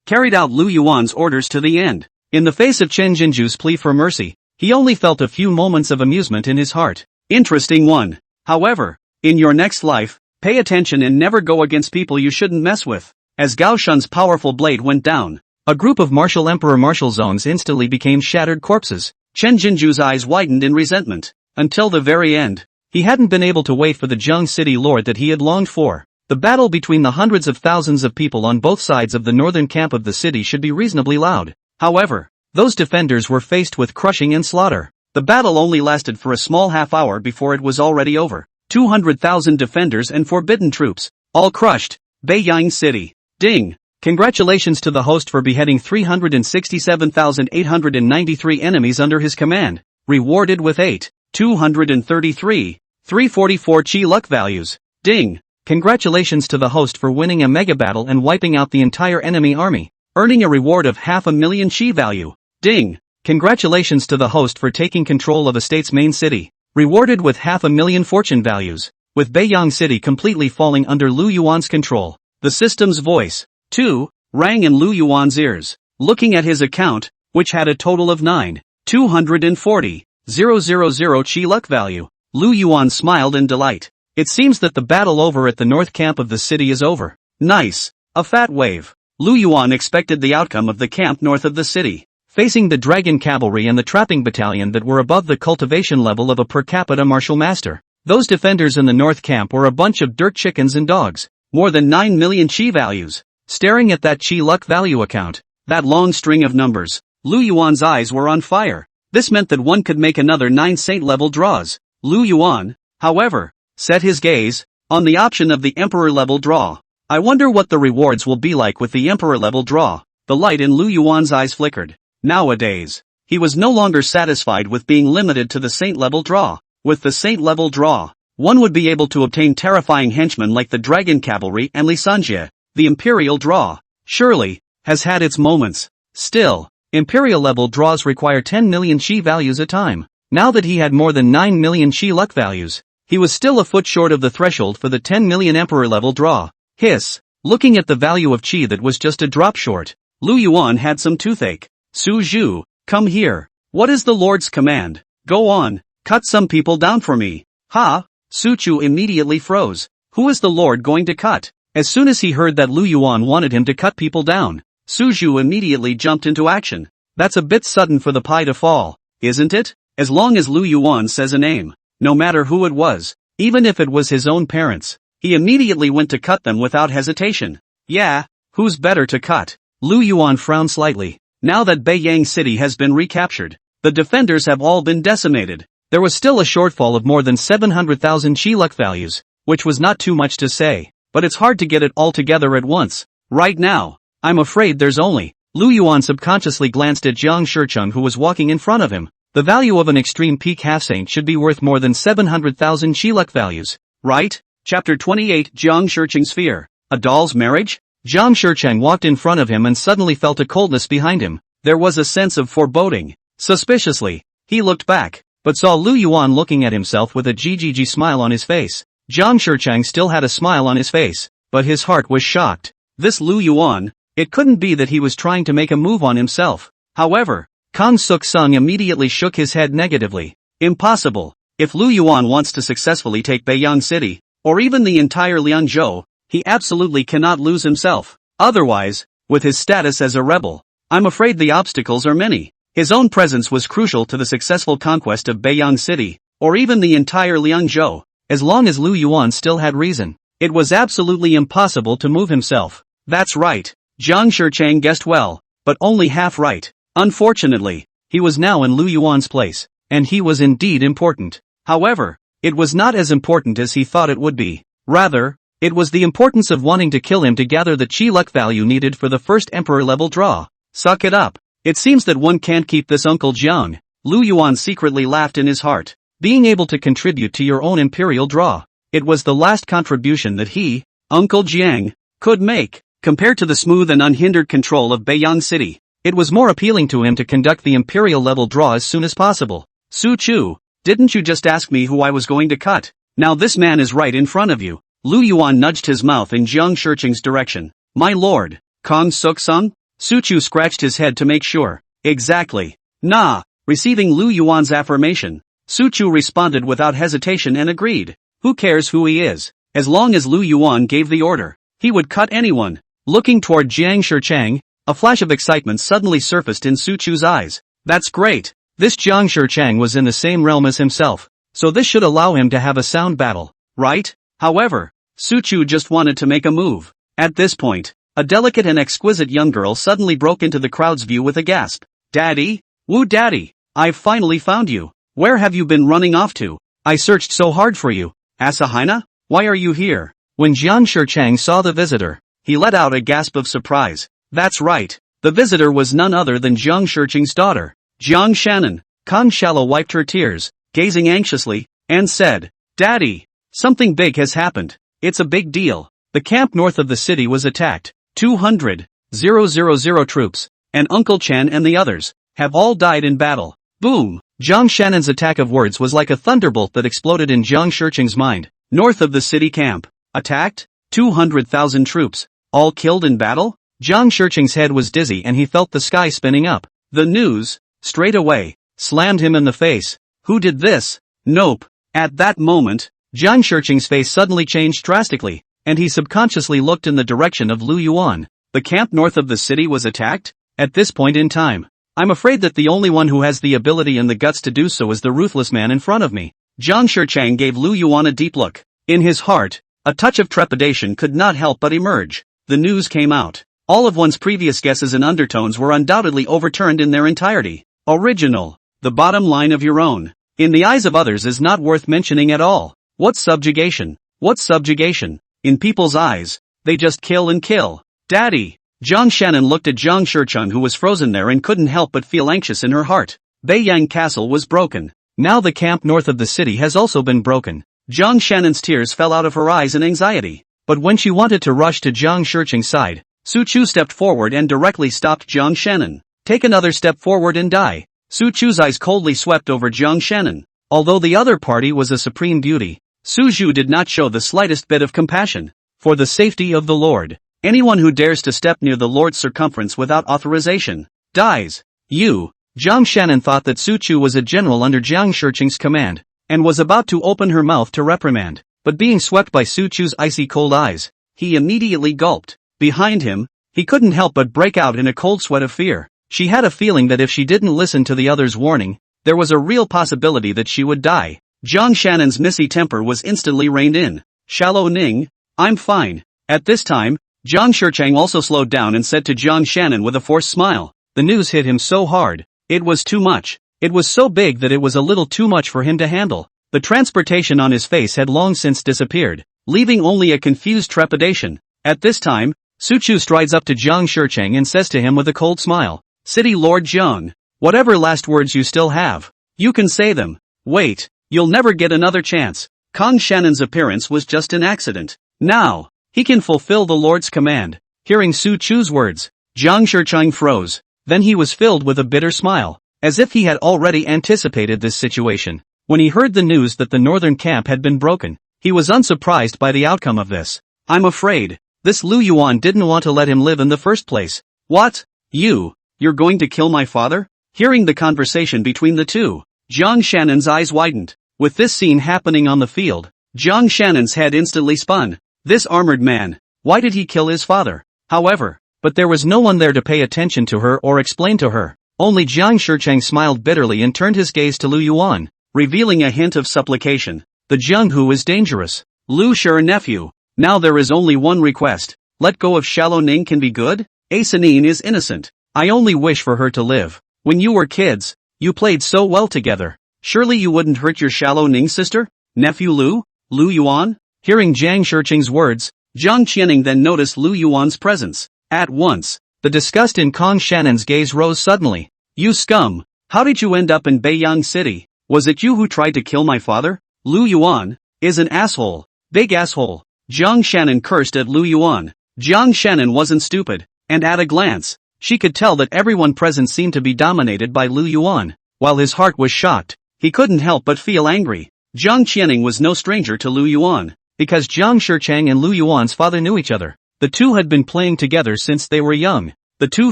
carried out Lu Yuan's orders to the end. In the face of Chen Jinju's plea for mercy, he only felt a few moments of amusement in his heart. Interesting one. However, in your next life, pay attention and never go against people you shouldn't mess with. As Gao Shun's powerful blade went down, a group of martial emperor martial zones instantly became shattered corpses. Chen Jinju's eyes widened in resentment. Until the very end, he hadn't been able to wait for the Zheng City Lord that he had longed for. The battle between the hundreds of thousands of people on both sides of the northern camp of the city should be reasonably loud. However, those defenders were faced with crushing and slaughter. The battle only lasted for a small half hour before it was already over. 200,000 defenders and forbidden troops, all crushed. Beiyang City. Ding! Congratulations to the host for beheading 367,893 enemies under his command, rewarded with 344 chi luck values. Ding! Congratulations to the host for winning a mega battle and wiping out the entire enemy army, earning a reward of 500,000 chi value. Ding! Congratulations to the host for taking control of a state's main city, rewarded with 500,000 fortune values, with Beiyang City completely falling under Lu Yuan's control. The system's voice, too, rang in Lu Yuan's ears. Looking at his account, which had a total of 9,240,000 chi luck value, Lu Yuan smiled in delight. It seems that the battle over at the north camp of the city is over. Nice. A fat wave. Lu Yuan expected the outcome of the camp north of the city, facing the dragon cavalry and the trapping battalion that were above the cultivation level of a per capita martial master. Those defenders in the north camp were a bunch of dirt chickens and dogs. More than 9 million chi values. Staring at that chi luck value account, that long string of numbers, Lu Yuan's eyes were on fire. This meant that one could make another 9 saint-level draws. Lu Yuan, however, set his gaze on the option of the emperor-level draw. I wonder what the rewards will be like with the emperor-level draw. The light in Lu Yuan's eyes flickered. Nowadays, he was no longer satisfied with being limited to the saint-level draw. With the saint-level draw, one would be able to obtain terrifying henchmen like the Dragon Cavalry and Li Sanjie. The Imperial draw, surely, has had its moments. Still, Imperial-level draws require 10 million chi values a time. Now that he had more than 9 million chi luck values, he was still a foot short of the threshold for the 10 million Emperor-level draw. Hiss. Looking at the value of chi that was just a drop short, Lu Yuan had some toothache. Su Zhu, come here. What is the Lord's command? Go on, cut some people down for me. Ha! Su Chu immediately froze. Who is the Lord going to cut? As soon as he heard that Lu Yuan wanted him to cut people down, Su Zhu immediately jumped into action. That's a bit sudden for the pie to fall, isn't it? As long as Lu Yuan says a name, no matter who it was, even if it was his own parents, he immediately went to cut them without hesitation. Yeah, who's better to cut? Lu Yuan frowned slightly. Now that Beiyang City has been recaptured, the defenders have all been decimated. There was still a shortfall of more than 700,000 chi luck values, which was not too much to say, but it's hard to get it all together at once. Right now, I'm afraid there's only. Lu Yuan subconsciously glanced at Jiang Shicheng who was walking in front of him. The value of an extreme peak half-saint should be worth more than 700,000 chi luck values, right? Chapter 28 Jiang Shicheng's Fear. A doll's marriage? Jiang Shicheng walked in front of him and suddenly felt a coldness behind him. There was a sense of foreboding. Suspiciously, he looked back, but saw Lu Yuan looking at himself with a GGG smile on his face. Jiang Shicheng still had a smile on his face, but his heart was shocked. This Lu Yuan, it couldn't be that he was trying to make a move on himself. However, Kang Suk-sung immediately shook his head negatively. Impossible. If Lu Yuan wants to successfully take Beiyang City, or even the entire Liangzhou, he absolutely cannot lose himself. Otherwise, with his status as a rebel, I'm afraid the obstacles are many. His own presence was crucial to the successful conquest of Beiyang City, or even the entire Liangzhou. As long as Lu Yuan still had reason, it was absolutely impossible to move himself. That's right. Jiang Shicheng guessed well, but only half right. Unfortunately, he was now in Lu Yuan's place, and he was indeed important. However, it was not as important as he thought it would be. Rather, it was the importance of wanting to kill him to gather the chi luck value needed for the first emperor level draw. Suck it up. It seems that one can't keep this Uncle Jiang. Lu Yuan secretly laughed in his heart. Being able to contribute to your own imperial draw. It was the last contribution that he, Uncle Jiang, could make. Compared to the smooth and unhindered control of Beiyang City, it was more appealing to him to conduct the imperial level draw as soon as possible. Su Chu, didn't you just ask me who I was going to cut? Now this man is right in front of you. Lu Yuan nudged his mouth in Jiang Shiqing's direction. My lord, Kong Suk-sung? Su Chu scratched his head to make sure. Exactly. Nah. Receiving Lu Yuan's affirmation, Su Chu responded without hesitation and agreed. Who cares who he is? As long as Lu Yuan gave the order, he would cut anyone. Looking toward Jiang Shicheng, a flash of excitement suddenly surfaced in Su Chu's eyes. That's great. This Jiang Shicheng was in the same realm as himself, so this should allow him to have a sound battle, right? However, Su Chu just wanted to make a move. At this point, a delicate and exquisite young girl suddenly broke into the crowd's view with a gasp. Daddy? Woo daddy, I've finally found you. Where have you been running off to? I searched so hard for you. Asahina? Why are you here? When Jiang Shicheng saw the visitor, he let out a gasp of surprise. That's right. The visitor was none other than Jiang Shicheng's daughter, Jiang Shannon. Kang Shallow wiped her tears, gazing anxiously, and said, Daddy, something big has happened. It's a big deal. The camp north of the city was attacked. 200,000 troops, and Uncle Chen and the others, have all died in battle. Boom! Jiang Shannon's attack of words was like a thunderbolt that exploded in Jiang Shicheng's mind. North of the city camp. Attacked? 200,000 troops. All killed in battle? Jiang Shicheng's head was dizzy and he felt the sky spinning up. The news, straight away, slammed him in the face. Who did this? Nope. At that moment, Jiang Shicheng's face suddenly changed drastically, and he subconsciously looked in the direction of Lu Yuan. The camp north of the city was attacked? At this point in time, I'm afraid that the only one who has the ability and the guts to do so is the ruthless man in front of me. Jiang Shicheng gave Lu Yuan a deep look. In his heart, a touch of trepidation could not help but emerge. The news came out. All of one's previous guesses and undertones were undoubtedly overturned in their entirety. Original. The bottom line of your own, in the eyes of others, is not worth mentioning at all. What's subjugation? What's subjugation? In people's eyes, they just kill and kill. Daddy! Jiang Shannon looked at Jiang Shicheng, who was frozen there and couldn't help but feel anxious in her heart. Beiyang Castle was broken. Now the camp north of the city has also been broken. Jiang Shannon's tears fell out of her eyes in anxiety. But when she wanted to rush to Jiang Shicheng's side, Su Chu stepped forward and directly stopped Jiang Shannon. Take another step forward and die. Su Chu's eyes coldly swept over Jiang Shannon. Although the other party was a supreme beauty, Su Chu did not show the slightest bit of compassion. For the safety of the Lord, anyone who dares to step near the Lord's circumference without authorization, dies. You. Jiang Shannon thought that Su Chu was a general under Jiang Shicheng's command, and was about to open her mouth to reprimand, but being swept by Su Chu's icy cold eyes, he immediately gulped. Behind him, he couldn't help but break out in a cold sweat of fear. She had a feeling that if she didn't listen to the other's warning, there was a real possibility that she would die. Jiang Shannon's missy temper was instantly reined in. Shallow Ning, I'm fine. At this time, Jiang Shicheng also slowed down and said to Jiang Shannon with a forced smile. The news hit him so hard. It was too much. It was so big that it was a little too much for him to handle. The transportation on his face had long since disappeared, leaving only a confused trepidation. At this time, Su Chu strides up to Jiang Shicheng and says to him with a cold smile, City Lord Jiang, whatever last words you still have, you can say them. Wait, you'll never get another chance. Kang Shannon's appearance was just an accident. Now, he can fulfill the Lord's command. Hearing Su Chu's words, Jiang Shicheng froze. Then he was filled with a bitter smile, as if he had already anticipated this situation. When he heard the news that the northern camp had been broken, he was unsurprised by the outcome of this. I'm afraid, this Lu Yuan didn't want to let him live in the first place. What? You're going to kill my father? Hearing the conversation between the two, Jiang Shannon's eyes widened. With this scene happening on the field, Jiang Shannon's head instantly spun. This armored man, why did he kill his father? However, but there was no one there to pay attention to her or explain to her. Only Jiang Shicheng smiled bitterly and turned his gaze to Lu Yuan, revealing a hint of supplication. The Jianghu is dangerous. Lu Shi nephew. Now there is only one request. Let go of Shallow Ning can be good? Asanine is innocent. I only wish for her to live. When you were kids, you played so well together. Surely you wouldn't hurt your Shallow Ning sister? Nephew Lu Yuan? Hearing Jiang Shicheng's words, Jiang Qianing then noticed Lu Yuan's presence. At once, The disgust in Kong Shannon's gaze rose suddenly. You scum! How did you end up in Beiyang City? Was it you who tried to kill my father? Lu Yuan is an asshole. Big asshole. Jiang Shannon cursed at Lu Yuan. Jiang Shannon wasn't stupid, and at a glance, she could tell that everyone present seemed to be dominated by Lu Yuan. While his heart was shocked, he couldn't help but feel angry. Jiang Qianing was no stranger to Lu Yuan, because Jiang Shichang and Lu Yuan's father knew each other. The two had been playing together since they were young. The two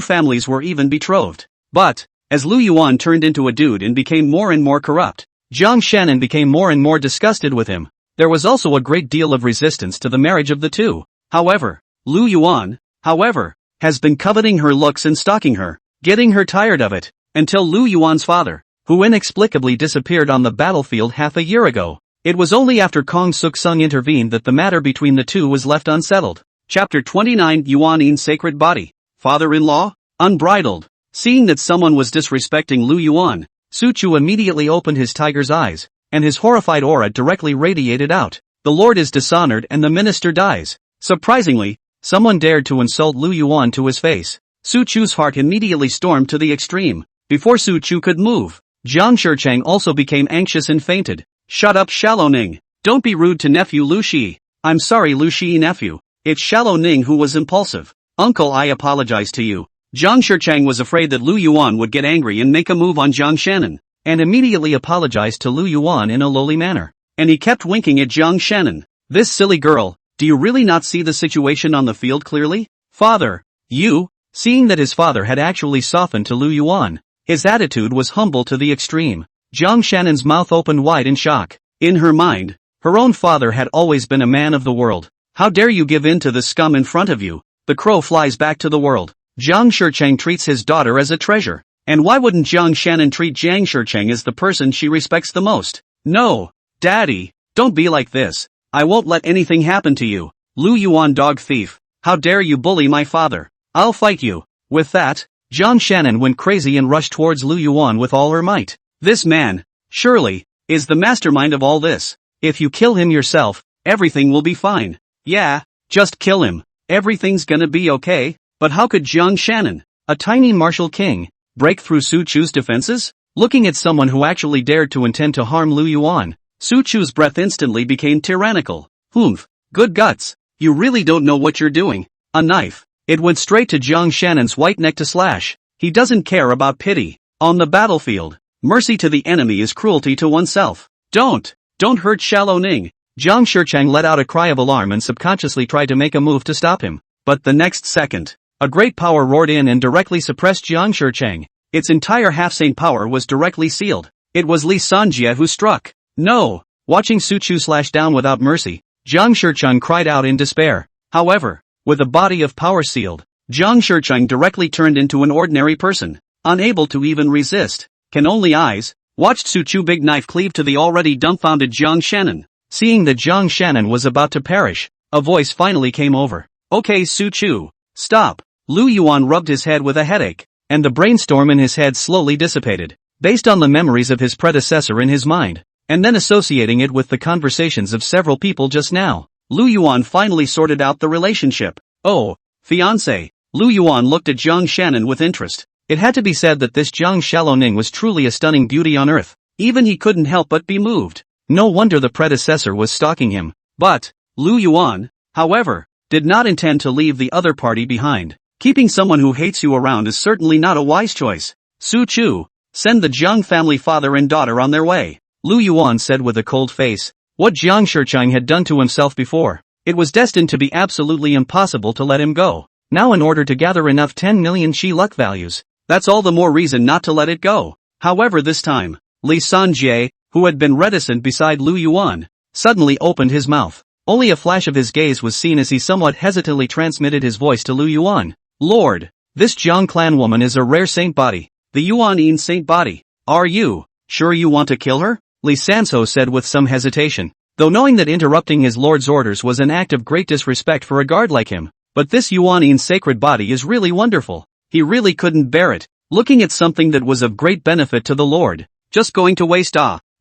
families were even betrothed. But, as Lu Yuan turned into a dude and became more and more corrupt, Jiang Shannon became more and more disgusted with him. There was also a great deal of resistance to the marriage of the two. However, Lu Yuan, has been coveting her looks and stalking her, getting her tired of it, until Lu Yuan's father, who inexplicably disappeared on the battlefield half a year ago. It was only after Kong Suk-sung intervened that the matter between the two was left unsettled. Chapter 29 Yuan-in Sacred Body. Father-in-law? Unbridled. Seeing that someone was disrespecting Lu Yuan, Su Chu immediately opened his tiger's eyes, and his horrified aura directly radiated out. The Lord is dishonored and the minister dies. Surprisingly, someone dared to insult Lu Yuan to his face. Su Chu's heart immediately stormed to the extreme. Before Su Chu could move, Jiang Shichang also became anxious and fainted. Shut up, Shallow Ning. Don't be rude to nephew Lu Shi. I'm sorry, Lu Shi nephew. It's Shallow Ning who was impulsive. Uncle, I apologize to you. Jiang Shichang was afraid that Lu Yuan would get angry and make a move on Jiang Shannon, and immediately apologized to Lu Yuan in a lowly manner. And he kept winking at Jiang Shannon. This silly girl, do you really not see the situation on the field clearly? Father, you? Seeing that his father had actually softened to Lu Yuan, his attitude was humble to the extreme. Jiang Shannon's mouth opened wide in shock. In her mind, her own father had always been a man of the world. How dare you give in to the scum in front of you? The crow flies back to the world. Jiang Shichang treats his daughter as a treasure. And why wouldn't Jiang Shannon treat Jiang Shichang as the person she respects the most? No, Daddy, don't be like this. I won't let anything happen to you. Lu Yuan dog thief. How dare you bully my father? I'll fight you. With that, Jiang Shannon went crazy and rushed towards Lu Yuan with all her might. This man, surely, is the mastermind of all this. If you kill him yourself, everything will be fine. Yeah, just kill him. Everything's gonna be okay. But how could Jiang Shannon, a tiny martial king, break through Su Chu's defenses? Looking at someone who actually dared to intend to harm Lu Yuan, Su Chu's breath instantly became tyrannical. Humph, good guts. You really don't know what you're doing. A knife. It went straight to Jiang Shannon's white neck to slash. He doesn't care about pity. On the battlefield, mercy to the enemy is cruelty to oneself. Don't hurt Shallow Ning. Jiang Shichang let out a cry of alarm and subconsciously tried to make a move to stop him. But the next second, a great power roared in and directly suppressed Jiang Shichang. Its entire half-saint power was directly sealed. It was Li Sanjie who struck. No! Watching Su Chu slash down without mercy, Jiang Shichang cried out in despair. However, with a body of power sealed, Jiang Shichang directly turned into an ordinary person, unable to even resist. Can only eyes watched Su Chu big knife cleave to the already dumbfounded Jiang Shannon. Seeing that Jiang Shannon was about to perish, a voice finally came over. Okay, Su Chu, stop. Lu Yuan rubbed his head with a headache, and the brainstorm in his head slowly dissipated, based on the memories of his predecessor in his mind, and then associating it with the conversations of several people just now. Lu Yuan finally sorted out the relationship. Oh, fiancé. Lu Yuan looked at Jiang Shannon with interest. It had to be said that this Jiang Xiaoning was truly a stunning beauty on earth. Even he couldn't help but be moved. No wonder the predecessor was stalking him. But, Lu Yuan, however, did not intend to leave the other party behind. Keeping someone who hates you around is certainly not a wise choice. Su Chu, send the Jiang family father and daughter on their way. Lu Yuan said with a cold face. What Jiang Shichang had done to himself before, it was destined to be absolutely impossible to let him go. Now in order to gather enough 10 million Shi luck values, that's all the more reason not to let it go. However this time, Li Sanjie, who had been reticent beside Lu Yuan, suddenly opened his mouth. Only a flash of his gaze was seen as he somewhat hesitantly transmitted his voice to Lu Yuan. Lord, this Jiang clan woman is a rare saint body, the Yuan-in saint body. Are you sure you want to kill her? Li Sanso said with some hesitation, though knowing that interrupting his lord's orders was an act of great disrespect for a guard like him. But this Yuan-in sacred body is really wonderful. He really couldn't bear it, looking at something that was of great benefit to the Lord. Just going to waste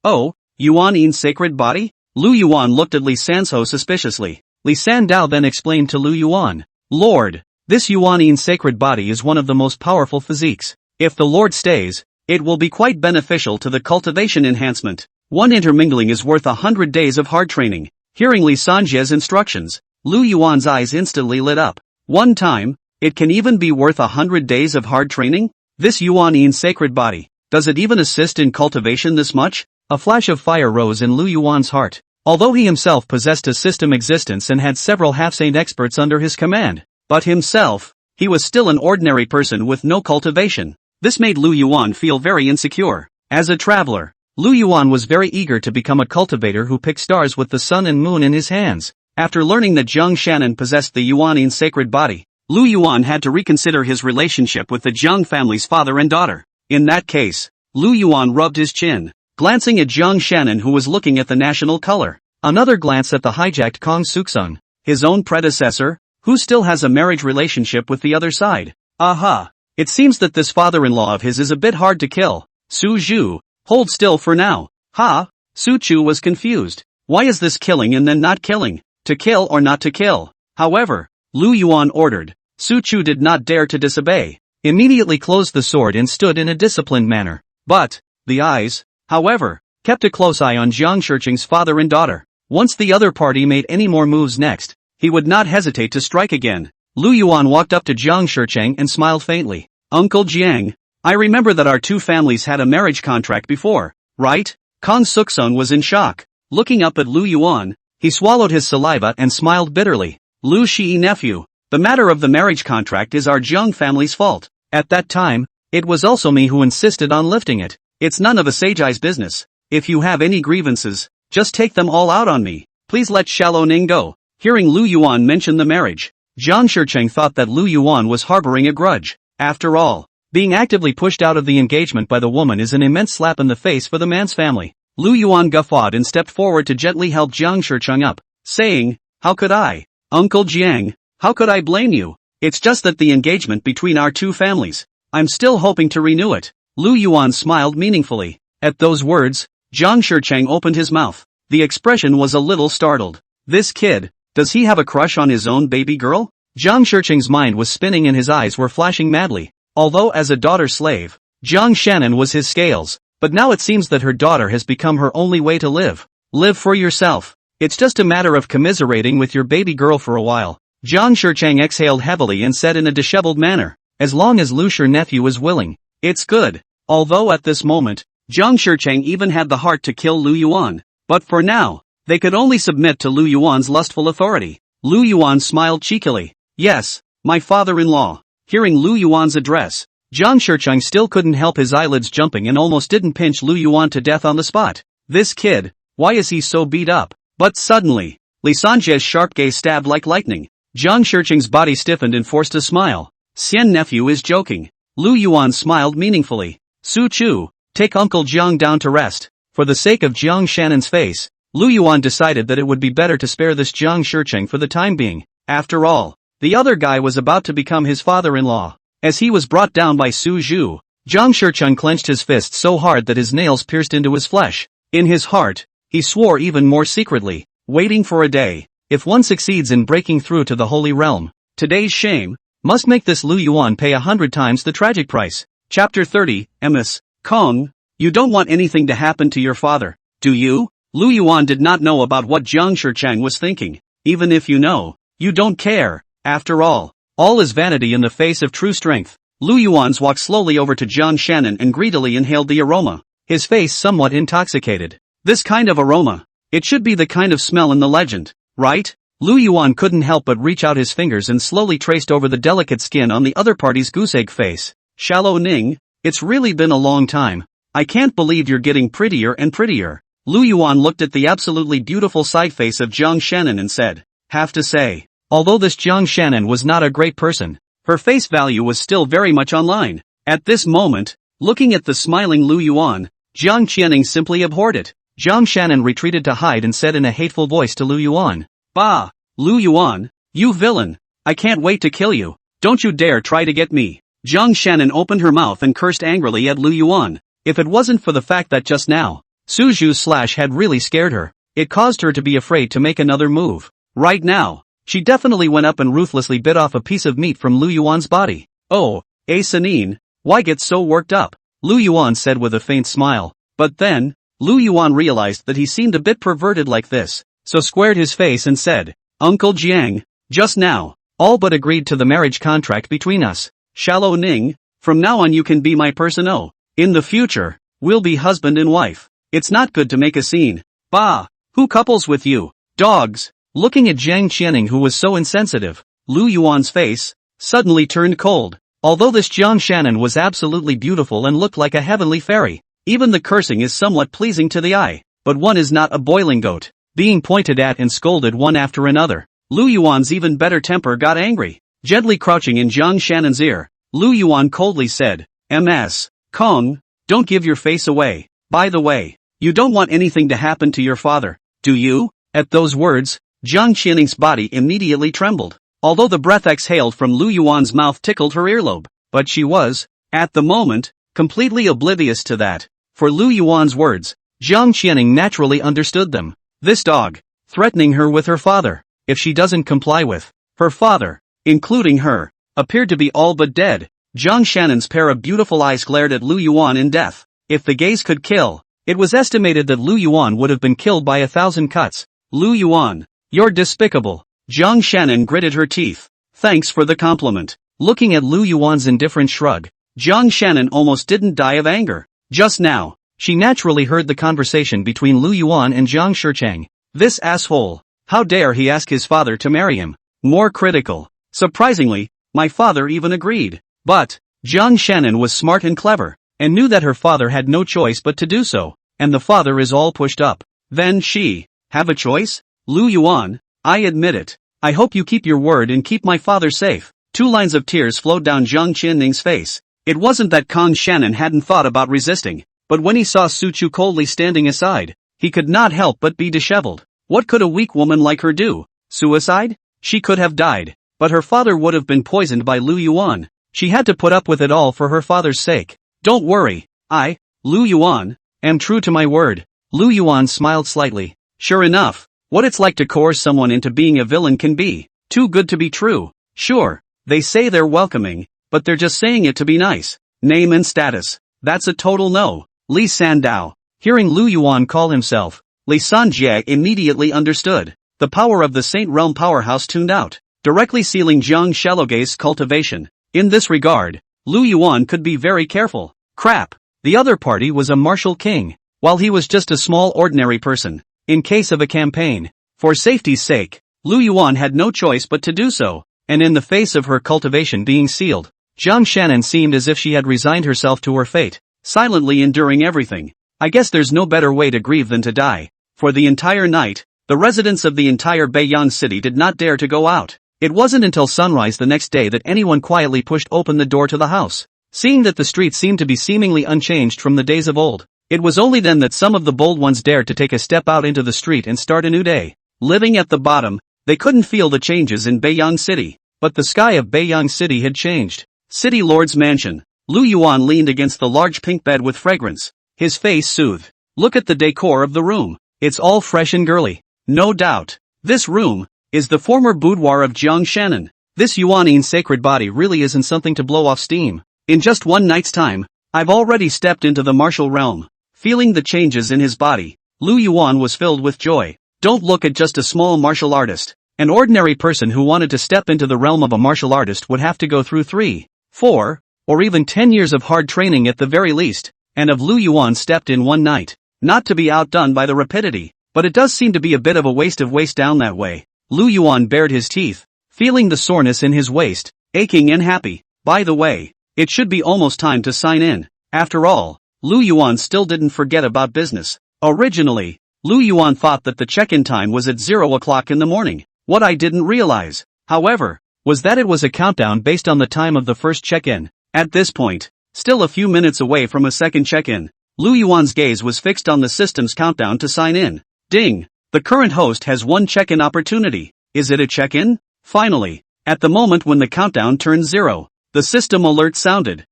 Oh, Yuan-in sacred body? Lu Yuan looked at Li Sanso suspiciously. Li Sandao then explained to Lu Yuan. Lord, This Yuanine sacred body is one of the most powerful physiques. If the Lord stays, it will be quite beneficial to the cultivation enhancement. One intermingling is worth 100 days of hard training. Hearing Li Sanjie's instructions, Lu Yuan's eyes instantly lit up. One time, it can even be worth 100 days of hard training? This Yuanine sacred body, does it even assist in cultivation this much? A flash of fire rose in Lu Yuan's heart. Although he himself possessed a system existence and had several half-saint experts under his command, but himself, he was still an ordinary person with no cultivation. This made Lu Yuan feel very insecure. As a traveler, Lu Yuan was very eager to become a cultivator who picked stars with the sun and moon in his hands. After learning that Jiang Shannon possessed the Yuanine sacred body, Lu Yuan had to reconsider his relationship with the Jiang family's father and daughter. In that case, Lu Yuan rubbed his chin, glancing at Jiang Shannon who was looking at the national color. Another glance at the hijacked Kong Suksung, his own predecessor, who still has a marriage relationship with the other side. Aha! It seems that this father-in-law of his is a bit hard to kill. Su Zhu, hold still for now. Ha! Su Chu was confused. Why is this killing and then not killing? To kill or not to kill? However, Lu Yuan ordered. Su Chu did not dare to disobey. Immediately closed the sword and stood in a disciplined manner. But, the eyes, however, kept a close eye on Jiang Shicheng's father and daughter. Once the other party made any more moves next, he would not hesitate to strike again. Lu Yuan walked up to Jiang Shicheng and smiled faintly. Uncle Jiang, I remember that our two families had a marriage contract before, right? Kong Suksung was in shock. Looking up at Lu Yuan, he swallowed his saliva and smiled bitterly. Lu Shi nephew, the matter of the marriage contract is our Jiang family's fault. At that time, it was also me who insisted on lifting it. It's none of a Sagai's business. If you have any grievances, just take them all out on me. Please let Shallow Ning go. Hearing Lu Yuan mention the marriage, Jiang Shicheng thought that Lu Yuan was harboring a grudge. After all, being actively pushed out of the engagement by the woman is an immense slap in the face for the man's family. Lu Yuan guffawed and stepped forward to gently help Jiang Shicheng up, saying, "How could I? Uncle Jiang, how could I blame you? It's just that the engagement between our two families, I'm still hoping to renew it." Lu Yuan smiled meaningfully. At those words, Jiang Shicheng opened his mouth. The expression was a little startled. This kid, does he have a crush on his own baby girl? Jiang Shicheng's mind was spinning and his eyes were flashing madly. Although as a daughter slave, Jiang Shannon was his scales, but now it seems that her daughter has become her only way to live. Live for yourself. It's just a matter of commiserating with your baby girl for a while. Jiang Shicheng exhaled heavily and said in a disheveled manner, as long as Lu Shi's nephew is willing, it's good. Although at this moment, Jiang Shicheng even had the heart to kill Lu Yuan. But for now, they could only submit to Lu Yuan's lustful authority. Lu Yuan smiled cheekily. Yes, my father-in-law. Hearing Lu Yuan's address, Jiang Shicheng still couldn't help his eyelids jumping and almost didn't pinch Lu Yuan to death on the spot. This kid, why is he so beat up? But suddenly, Li Sanjie's sharp gaze stabbed like lightning. Jiang Shicheng's body stiffened and forced a smile. Xian nephew is joking. Lu Yuan smiled meaningfully. Su Chu, take Uncle Jiang down to rest. For the sake of Jiang Shannon's face, Lu Yuan decided that it would be better to spare this Jiang Shicheng for the time being. After all, the other guy was about to become his father-in-law. As he was brought down by Su Zhu, Jiang Shicheng clenched his fist so hard that his nails pierced into his flesh. In his heart, he swore even more secretly, waiting for a day. If one succeeds in breaking through to the Holy Realm, today's shame must make this Lu Yuan pay 100 times the tragic price. Chapter 30, Empress, Kong, you don't want anything to happen to your father, do you? Lu Yuan did not know about what Jiang Shicheng was thinking. Even if you know, you don't care. After all is vanity in the face of true strength. Lu Yuan walked slowly over to Jiang Shannon and greedily inhaled the aroma, his face somewhat intoxicated. This kind of aroma, it should be the kind of smell in the legend, right? Lu Yuan couldn't help but reach out his fingers and slowly traced over the delicate skin on the other party's goose-egg face. Shallow Ning, it's really been a long time. I can't believe you're getting prettier and prettier. Lu Yuan looked at the absolutely beautiful side face of Jiang Shannon and said, have to say, although this Jiang Shannon was not a great person, her face value was still very much online. At this moment, looking at the smiling Lu Yuan, Jiang Qianing simply abhorred it. Jiang Shannon retreated to hide and said in a hateful voice to Lu Yuan, "Bah, Lu Yuan, you villain, I can't wait to kill you. Don't you dare try to get me." Jiang Shannon opened her mouth and cursed angrily at Lu Yuan. If it wasn't for the fact that just now, Su Zhu's slash had really scared her, it caused her to be afraid to make another move. Right now, She definitely went up and ruthlessly bit off a piece of meat from Lu Yuan's body. "Oh, Sanine, why get so worked up?" Lu Yuan said with a faint smile. But then, Lu Yuan realized that he seemed a bit perverted like this, so squared his face and said, "Uncle Jiang, just now, all but agreed to the marriage contract between us. Shallow Ning, from now on you can be my person. In the future, we'll be husband and wife. It's not good to make a scene. Bah, who couples with you? Dogs." Looking at Jiang Qianing, who was so insensitive, Lu Yuan's face suddenly turned cold. Although this Jiang Shannon was absolutely beautiful and looked like a heavenly fairy, even the cursing is somewhat pleasing to the eye, but one is not a boiling goat, being pointed at and scolded one after another. Lu Yuan's even better temper got angry. Gently crouching in Jiang Shannon's ear, Lu Yuan coldly said, "Ms. Kong, don't give your face away. By the way, you don't want anything to happen to your father, do you?" At those words, Jiang Qianing's body immediately trembled. Although the breath exhaled from Lu Yuan's mouth tickled her earlobe, but she was, at the moment, completely oblivious to that. For Lu Yuan's words, Jiang Qianing naturally understood them. This dog, threatening her with her father, if she doesn't comply with her father, including her, appeared to be all but dead. Jiang Shannon's pair of beautiful eyes glared at Lu Yuan in death. If the gaze could kill, it was estimated that Lu Yuan would have been killed by 1,000 cuts. "Lu Yuan, you're despicable." Jiang Shannon gritted her teeth. "Thanks for the compliment." Looking at Lu Yuan's indifferent shrug, Jiang Shannon almost didn't die of anger. Just now, she naturally heard the conversation between Lu Yuan and Jiang Shichang. This asshole, how dare he ask his father to marry him? More critical. Surprisingly, my father even agreed. But, Jiang Shannon was smart and clever, and knew that her father had no choice but to do so, and the father is all pushed up. Then she, have a choice? Lu Yuan, I admit it. I hope you keep your word and keep my father safe. 2 lines of tears flowed down Jiang Qianning's face. It wasn't that Kong Shannon hadn't thought about resisting, but when he saw Su Chu coldly standing aside, he could not help but be disheveled. What could a weak woman like her do? Suicide? She could have died, but her father would have been poisoned by Lu Yuan. She had to put up with it all for her father's sake. Don't worry, I, Lu Yuan, am true to my word. Lu Yuan smiled slightly. Sure enough, what it's like to coerce someone into being a villain can be too good to be true. Sure, they say they're welcoming, but they're just saying it to be nice. Name and status, that's a total no. Li Sandao. Hearing Lu Yuan call himself Li Sanjie, immediately understood. The power of the Saint Realm powerhouse tuned out, directly sealing Jiang Shalogei's cultivation. In this regard, Lu Yuan could be very careful. Crap. The other party was a martial king, while he was just a small ordinary person. In case of a campaign, for safety's sake, Lu Yuan had no choice but to do so, and in the face of her cultivation being sealed, Jiang Shannon seemed as if she had resigned herself to her fate, silently enduring everything. I guess there's no better way to grieve than to die. For the entire night, the residents of the entire Beiyang city did not dare to go out. It wasn't until sunrise the next day that anyone quietly pushed open the door to the house. Seeing that the streets seemed to be seemingly unchanged from the days of old, it was only then that some of the bold ones dared to take a step out into the street and start a new day. Living at the bottom, they couldn't feel the changes in Beiyang City, but the sky of Beiyang City had changed. City Lord's mansion. Lu Yuan leaned against the large pink bed with fragrance, his face soothed. Look at the decor of the room. It's all fresh and girly. No doubt, this room is the former boudoir of Jiang Shannon. This Yuanine sacred body really isn't something to blow off steam. In just one night's time, I've already stepped into the martial realm. Feeling the changes in his body, Lu Yuan was filled with joy. Don't look at just a small martial artist. An ordinary person who wanted to step into the realm of a martial artist would have to go through 3, 4, or even 10 years of hard training at the very least, and of Lu Yuan stepped in one night. Not to be outdone by the rapidity, but it does seem to be a bit of a waste down that way. Lu Yuan bared his teeth, feeling the soreness in his waist, aching and happy. By the way, it should be almost time to sign in. After all, Lu Yuan still didn't forget about business. Originally, Lu Yuan thought that the check-in time was at 0 o'clock in the morning. What I didn't realize, however, was that it was a countdown based on the time of the first check-in. At this point, still a few minutes away from a second check-in, Lu Yuan's gaze was fixed on the system's countdown to sign in. Ding! The current host has one check-in opportunity. Is it a check-in? Finally, at the moment when the countdown turned 0, the system alert sounded.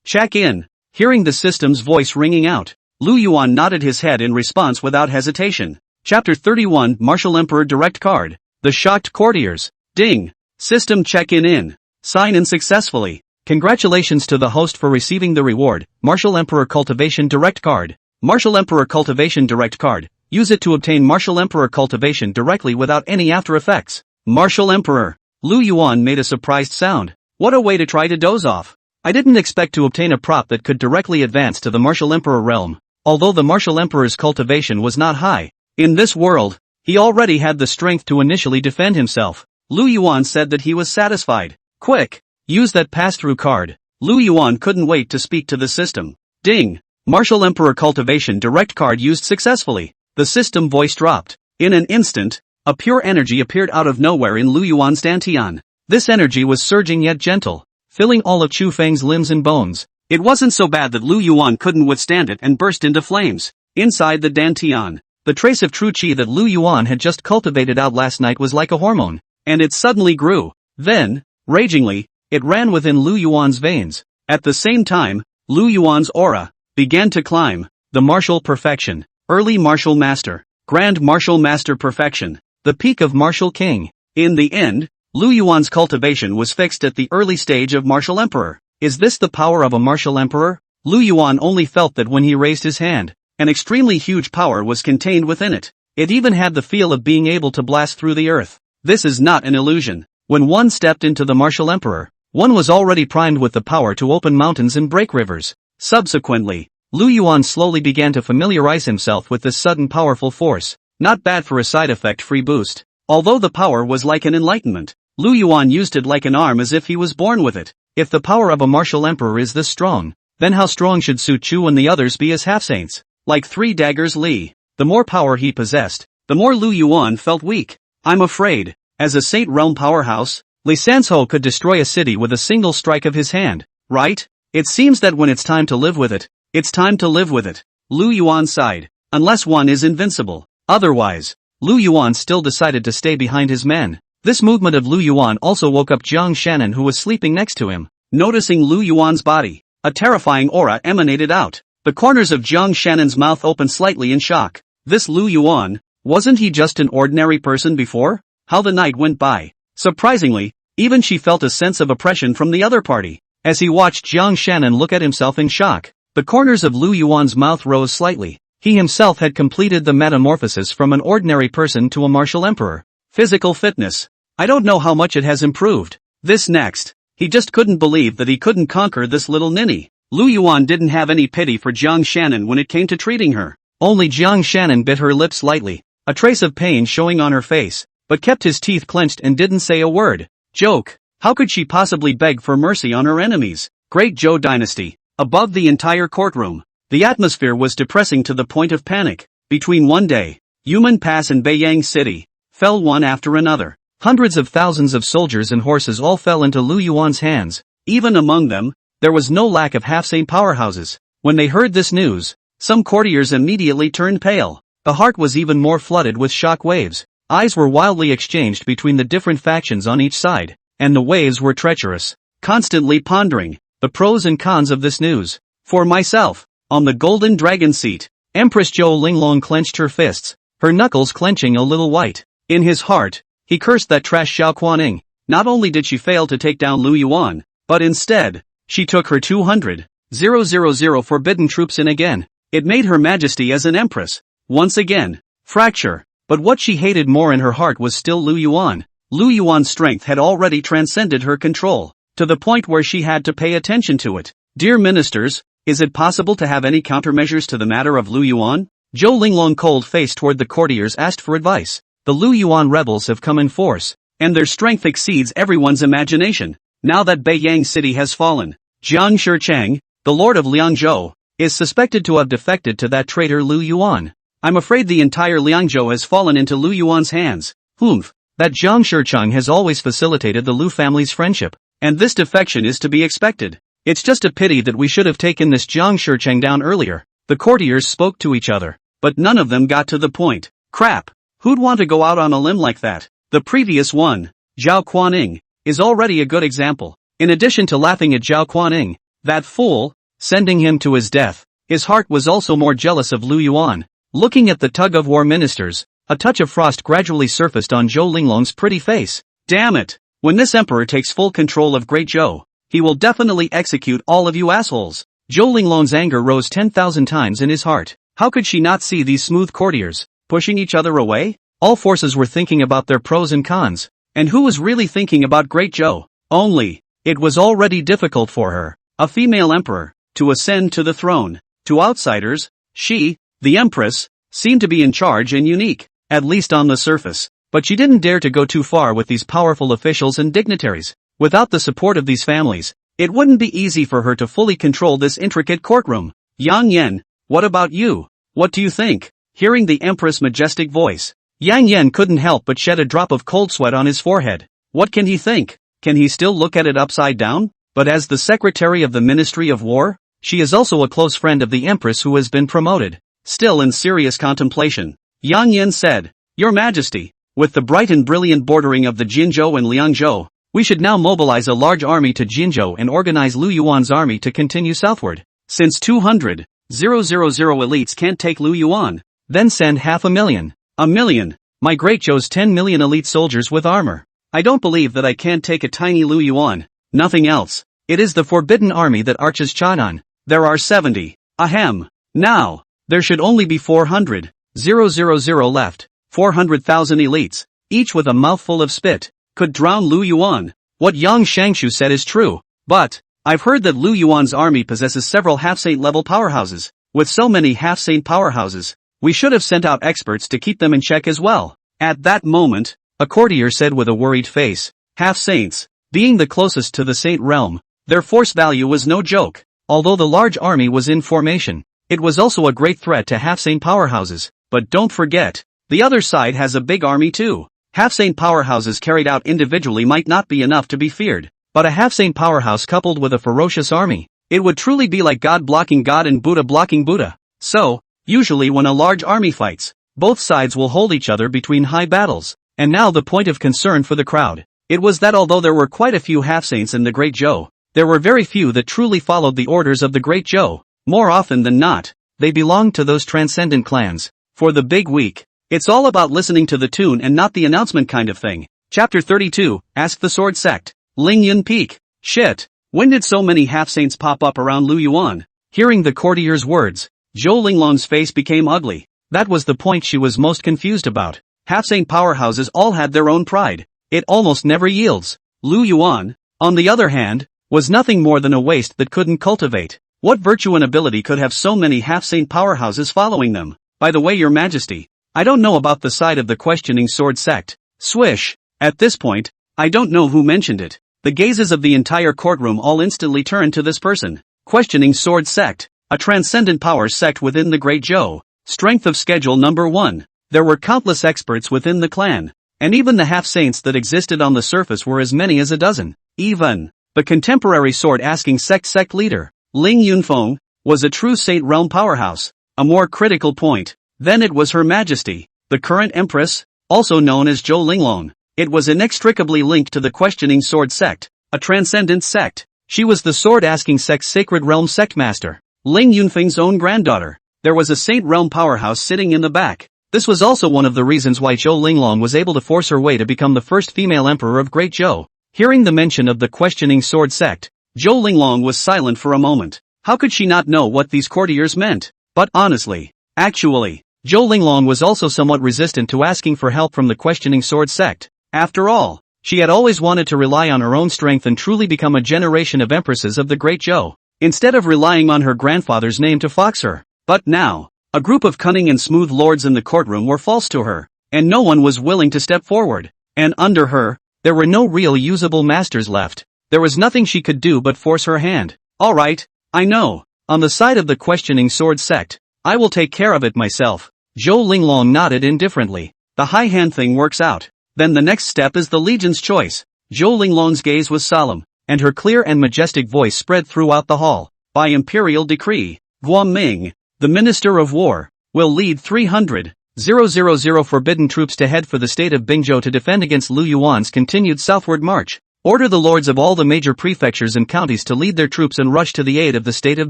Check in. Hearing the system's voice ringing out, Lu Yuan nodded his head in response without hesitation. Chapter 31 Martial Emperor Direct Card. The shocked courtiers. Ding. System check-in. Sign in successfully. Congratulations to the host for receiving the reward, Martial Emperor Cultivation Direct Card. Martial Emperor Cultivation Direct Card. Use it to obtain Martial Emperor Cultivation directly without any after effects. Martial Emperor. Lu Yuan made a surprised sound. What a way to try to doze off. I didn't expect to obtain a prop that could directly advance to the Martial Emperor realm. Although the Martial Emperor's cultivation was not high, in this world, he already had the strength to initially defend himself. Lu Yuan said that he was satisfied. Quick! Use that pass-through card. Lu Yuan couldn't wait to speak to the system. Ding! Martial Emperor Cultivation Direct Card used successfully. The system voice dropped. In an instant, a pure energy appeared out of nowhere in Lu Yuan's dantian. This energy was surging yet gentle, filling all of Chu Feng's limbs and bones. It wasn't so bad that Lu Yuan couldn't withstand it and burst into flames. Inside the dantian, the trace of true qi that Lu Yuan had just cultivated out last night was like a hormone, and it suddenly grew. Then, ragingly, it ran within Lu Yuan's veins. At the same time, Lu Yuan's aura began to climb. The martial perfection. Early martial master. Grand martial master perfection. The peak of martial king. In the end, Lu Yuan's cultivation was fixed at the early stage of martial emperor. Is this the power of a martial emperor? Lu Yuan only felt that when he raised his hand, an extremely huge power was contained within it. It even had the feel of being able to blast through the earth. This is not an illusion. When one stepped into the martial emperor, one was already primed with the power to open mountains and break rivers. Subsequently, Lu Yuan slowly began to familiarize himself with this sudden powerful force. Not bad for a side effect-free boost. Although the power was like an enlightenment, Lu Yuan used it like an arm as if he was born with it. If the power of a martial emperor is this strong, then how strong should Su Chu and the others be as half-saints? Like three daggers Li. The more power he possessed, the more Lu Yuan felt weak. I'm afraid, as a Saint Realm powerhouse, Li Sanzhou could destroy a city with a single strike of his hand, right? It seems that when it's time to live with it, it's time to live with it. Lu Yuan sighed. Unless one is invincible. Otherwise, Lu Yuan still decided to stay behind his men. This movement of Lu Yuan also woke up Jiang Shannon, who was sleeping next to him. Noticing Lu Yuan's body, a terrifying aura emanated out. The corners of Jiang Shannon's mouth opened slightly in shock. This Lu Yuan, wasn't he just an ordinary person before? How the night went by. Surprisingly, even she felt a sense of oppression from the other party. As he watched Jiang Shannon look at himself in shock, the corners of Lu Yuan's mouth rose slightly. He himself had completed the metamorphosis from an ordinary person to a martial emperor. Physical fitness. I don't know how much it has improved. This next. He just couldn't believe that he couldn't conquer this little ninny. Lu Yuan didn't have any pity for Jiang Shannon when it came to treating her. Only Jiang Shannon bit her lips lightly, a trace of pain showing on her face, but kept his teeth clenched and didn't say a word. Joke. How could she possibly beg for mercy on her enemies? Great Zhou dynasty. Above the entire courtroom, the atmosphere was depressing to the point of panic. Between one day, Yumen Pass and Beiyang City fell one after another. Hundreds of thousands of soldiers and horses all fell into Lu Yuan's hands. Even among them, there was no lack of half-saint powerhouses. When they heard this news, some courtiers immediately turned pale. The heart was even more flooded with shock waves. Eyes were wildly exchanged between the different factions on each side, and the waves were treacherous. Constantly pondering the pros and cons of this news. For myself, on the golden dragon seat, Empress Zhou Linglong clenched her fists, her knuckles clenching a little white. In his heart, he cursed that trash Xiao Kuaning. Not only did she fail to take down Lu Yuan, but instead, she took her 200,000 forbidden troops in again. It made her majesty as an empress. Once again, fracture. But what she hated more in her heart was still Lu Yuan. Lu Yuan's strength had already transcended her control, to the point where she had to pay attention to it. Dear ministers, is it possible to have any countermeasures to the matter of Lu Yuan? Zhou Linglong cold-faced toward the courtiers asked for advice. The Lu Yuan rebels have come in force, and their strength exceeds everyone's imagination. Now that Beiyang City has fallen, Jiang Shichang, the lord of Liangzhou, is suspected to have defected to that traitor Lu Yuan. I'm afraid the entire Liangzhou has fallen into Lu Yuan's hands. Humph, that Jiang Shichang has always facilitated the Lu family's friendship, and this defection is to be expected. It's just a pity that we should have taken this Jiang Shichang down earlier. The courtiers spoke to each other, but none of them got to the point. Crap, who'd want to go out on a limb like that? The previous one, Zhao Kuaning, is already a good example. In addition to laughing at Zhao Kuaning, that fool, sending him to his death, his heart was also more jealous of Lu Yuan. Looking at the tug-of-war ministers, a touch of frost gradually surfaced on Zhou Linglong's pretty face. Damn it! When this emperor takes full control of Great Zhou, he will definitely execute all of you assholes. Zhou Linglong's anger rose 10,000 times in his heart. How could she not see these smooth courtiers pushing each other away? All forces were thinking about their pros and cons. And who was really thinking about Great Zhou? Only. It was already difficult for her, a female emperor, to ascend to the throne. To outsiders, she, the Empress, seemed to be in charge and unique, at least on the surface. But she didn't dare to go too far with these powerful officials and dignitaries. Without the support of these families, it wouldn't be easy for her to fully control this intricate courtroom. Yang Yan, what about you? What do you think? Hearing the Empress' majestic voice, Yang Yan couldn't help but shed a drop of cold sweat on his forehead. What can he think? Can he still look at it upside down? But as the Secretary of the Ministry of War, she is also a close friend of the Empress who has been promoted. Still in serious contemplation, Yang Yan said, Your Majesty, with the bright and brilliant bordering of the Jinzhou and Liangzhou, we should now mobilize a large army to Jinzhou and organize Lu Yuan's army to continue southward. Since 200,000 elites can't take Lu Yuan, then send 500,000. A million. My Great Zhou's 10 million elite soldiers with armor. I don't believe that I can't take a tiny Lu Yuan. Nothing else. It is the forbidden army that arches Chanan. There are 70. Ahem. Now, there should only be 400,000 left. 400,000 elites, each with a mouthful of spit, could drown Lu Yuan. What Yang Shangshu said is true, but I've heard that Lu Yuan's army possesses several half-saint level powerhouses. With so many half-saint powerhouses, we should have sent out experts to keep them in check as well. At that moment, a courtier said with a worried face, half-saints, being the closest to the saint realm, their force value was no joke. Although the large army was in formation, it was also a great threat to half-saint powerhouses. But don't forget, the other side has a big army too. Half-saint powerhouses carried out individually might not be enough to be feared, but a half-saint powerhouse coupled with a ferocious army, it would truly be like God blocking God and Buddha blocking Buddha. So, usually when a large army fights, both sides will hold each other between high battles. And now the point of concern for the crowd. It was that although there were quite a few half-saints in the Great Zhou, there were very few that truly followed the orders of the Great Zhou. More often than not, they belonged to those transcendent clans. For the big week, it's all about listening to the tune and not the announcement kind of thing. Chapter 32, Ask the Sword Sect. Ling Yun Peak. Shit. When did so many half-saints pop up around Lu Yuan? Hearing the courtier's words, Zhou Linglong's face became ugly. That was the point she was most confused about. Half-saint powerhouses all had their own pride. It almost never yields. Lu Yuan, on the other hand, was nothing more than a waste that couldn't cultivate. What virtue and ability could have so many half-saint powerhouses following them? By the way, Your Majesty, I don't know about the side of the questioning sword sect. Swish. At this point, I don't know who mentioned it. The gazes of the entire courtroom all instantly turned to this person. Questioning sword sect. A transcendent power sect within the Great Zhou. Strength of schedule number 1. There were countless experts within the clan. And even the half-saints that existed on the surface were as many as a dozen. Even the contemporary sword-asking sect leader, Ling Yunfeng, was a true saint realm powerhouse. A more critical point. Then it was Her Majesty, the current Empress, also known as Zhou Linglong. It was inextricably linked to the questioning sword sect, a transcendent sect. She was the sword-asking sect's sacred realm sect master, Ling Yunfeng's own granddaughter. There was a saint realm powerhouse sitting in the back. This was also one of the reasons why Zhou Linglong was able to force her way to become the first female emperor of Great Zhou. Hearing the mention of the questioning sword sect, Zhou Linglong was silent for a moment. How could she not know what these courtiers meant? But honestly, actually, Zhou Linglong was also somewhat resistant to asking for help from the questioning sword sect. After all, she had always wanted to rely on her own strength and truly become a generation of empresses of the Great Zhou, instead of relying on her grandfather's name to fox her. But now, a group of cunning and smooth lords in the courtroom were false to her, and no one was willing to step forward. And under her, there were no real usable masters left. There was nothing she could do but force her hand. All right, I know. On the side of the questioning sword sect, I will take care of it myself. Zhou Linglong nodded indifferently. The high hand thing works out. Then the next step is the Legion's choice. Zhou Linglong's gaze was solemn, and her clear and majestic voice spread throughout the hall. By imperial decree, Guan Ming, the Minister of War, will lead 300,000 forbidden troops to head for the state of Bingzhou to defend against Lu Yuan's continued southward march. Order the lords of all the major prefectures and counties to lead their troops and rush to the aid of the state of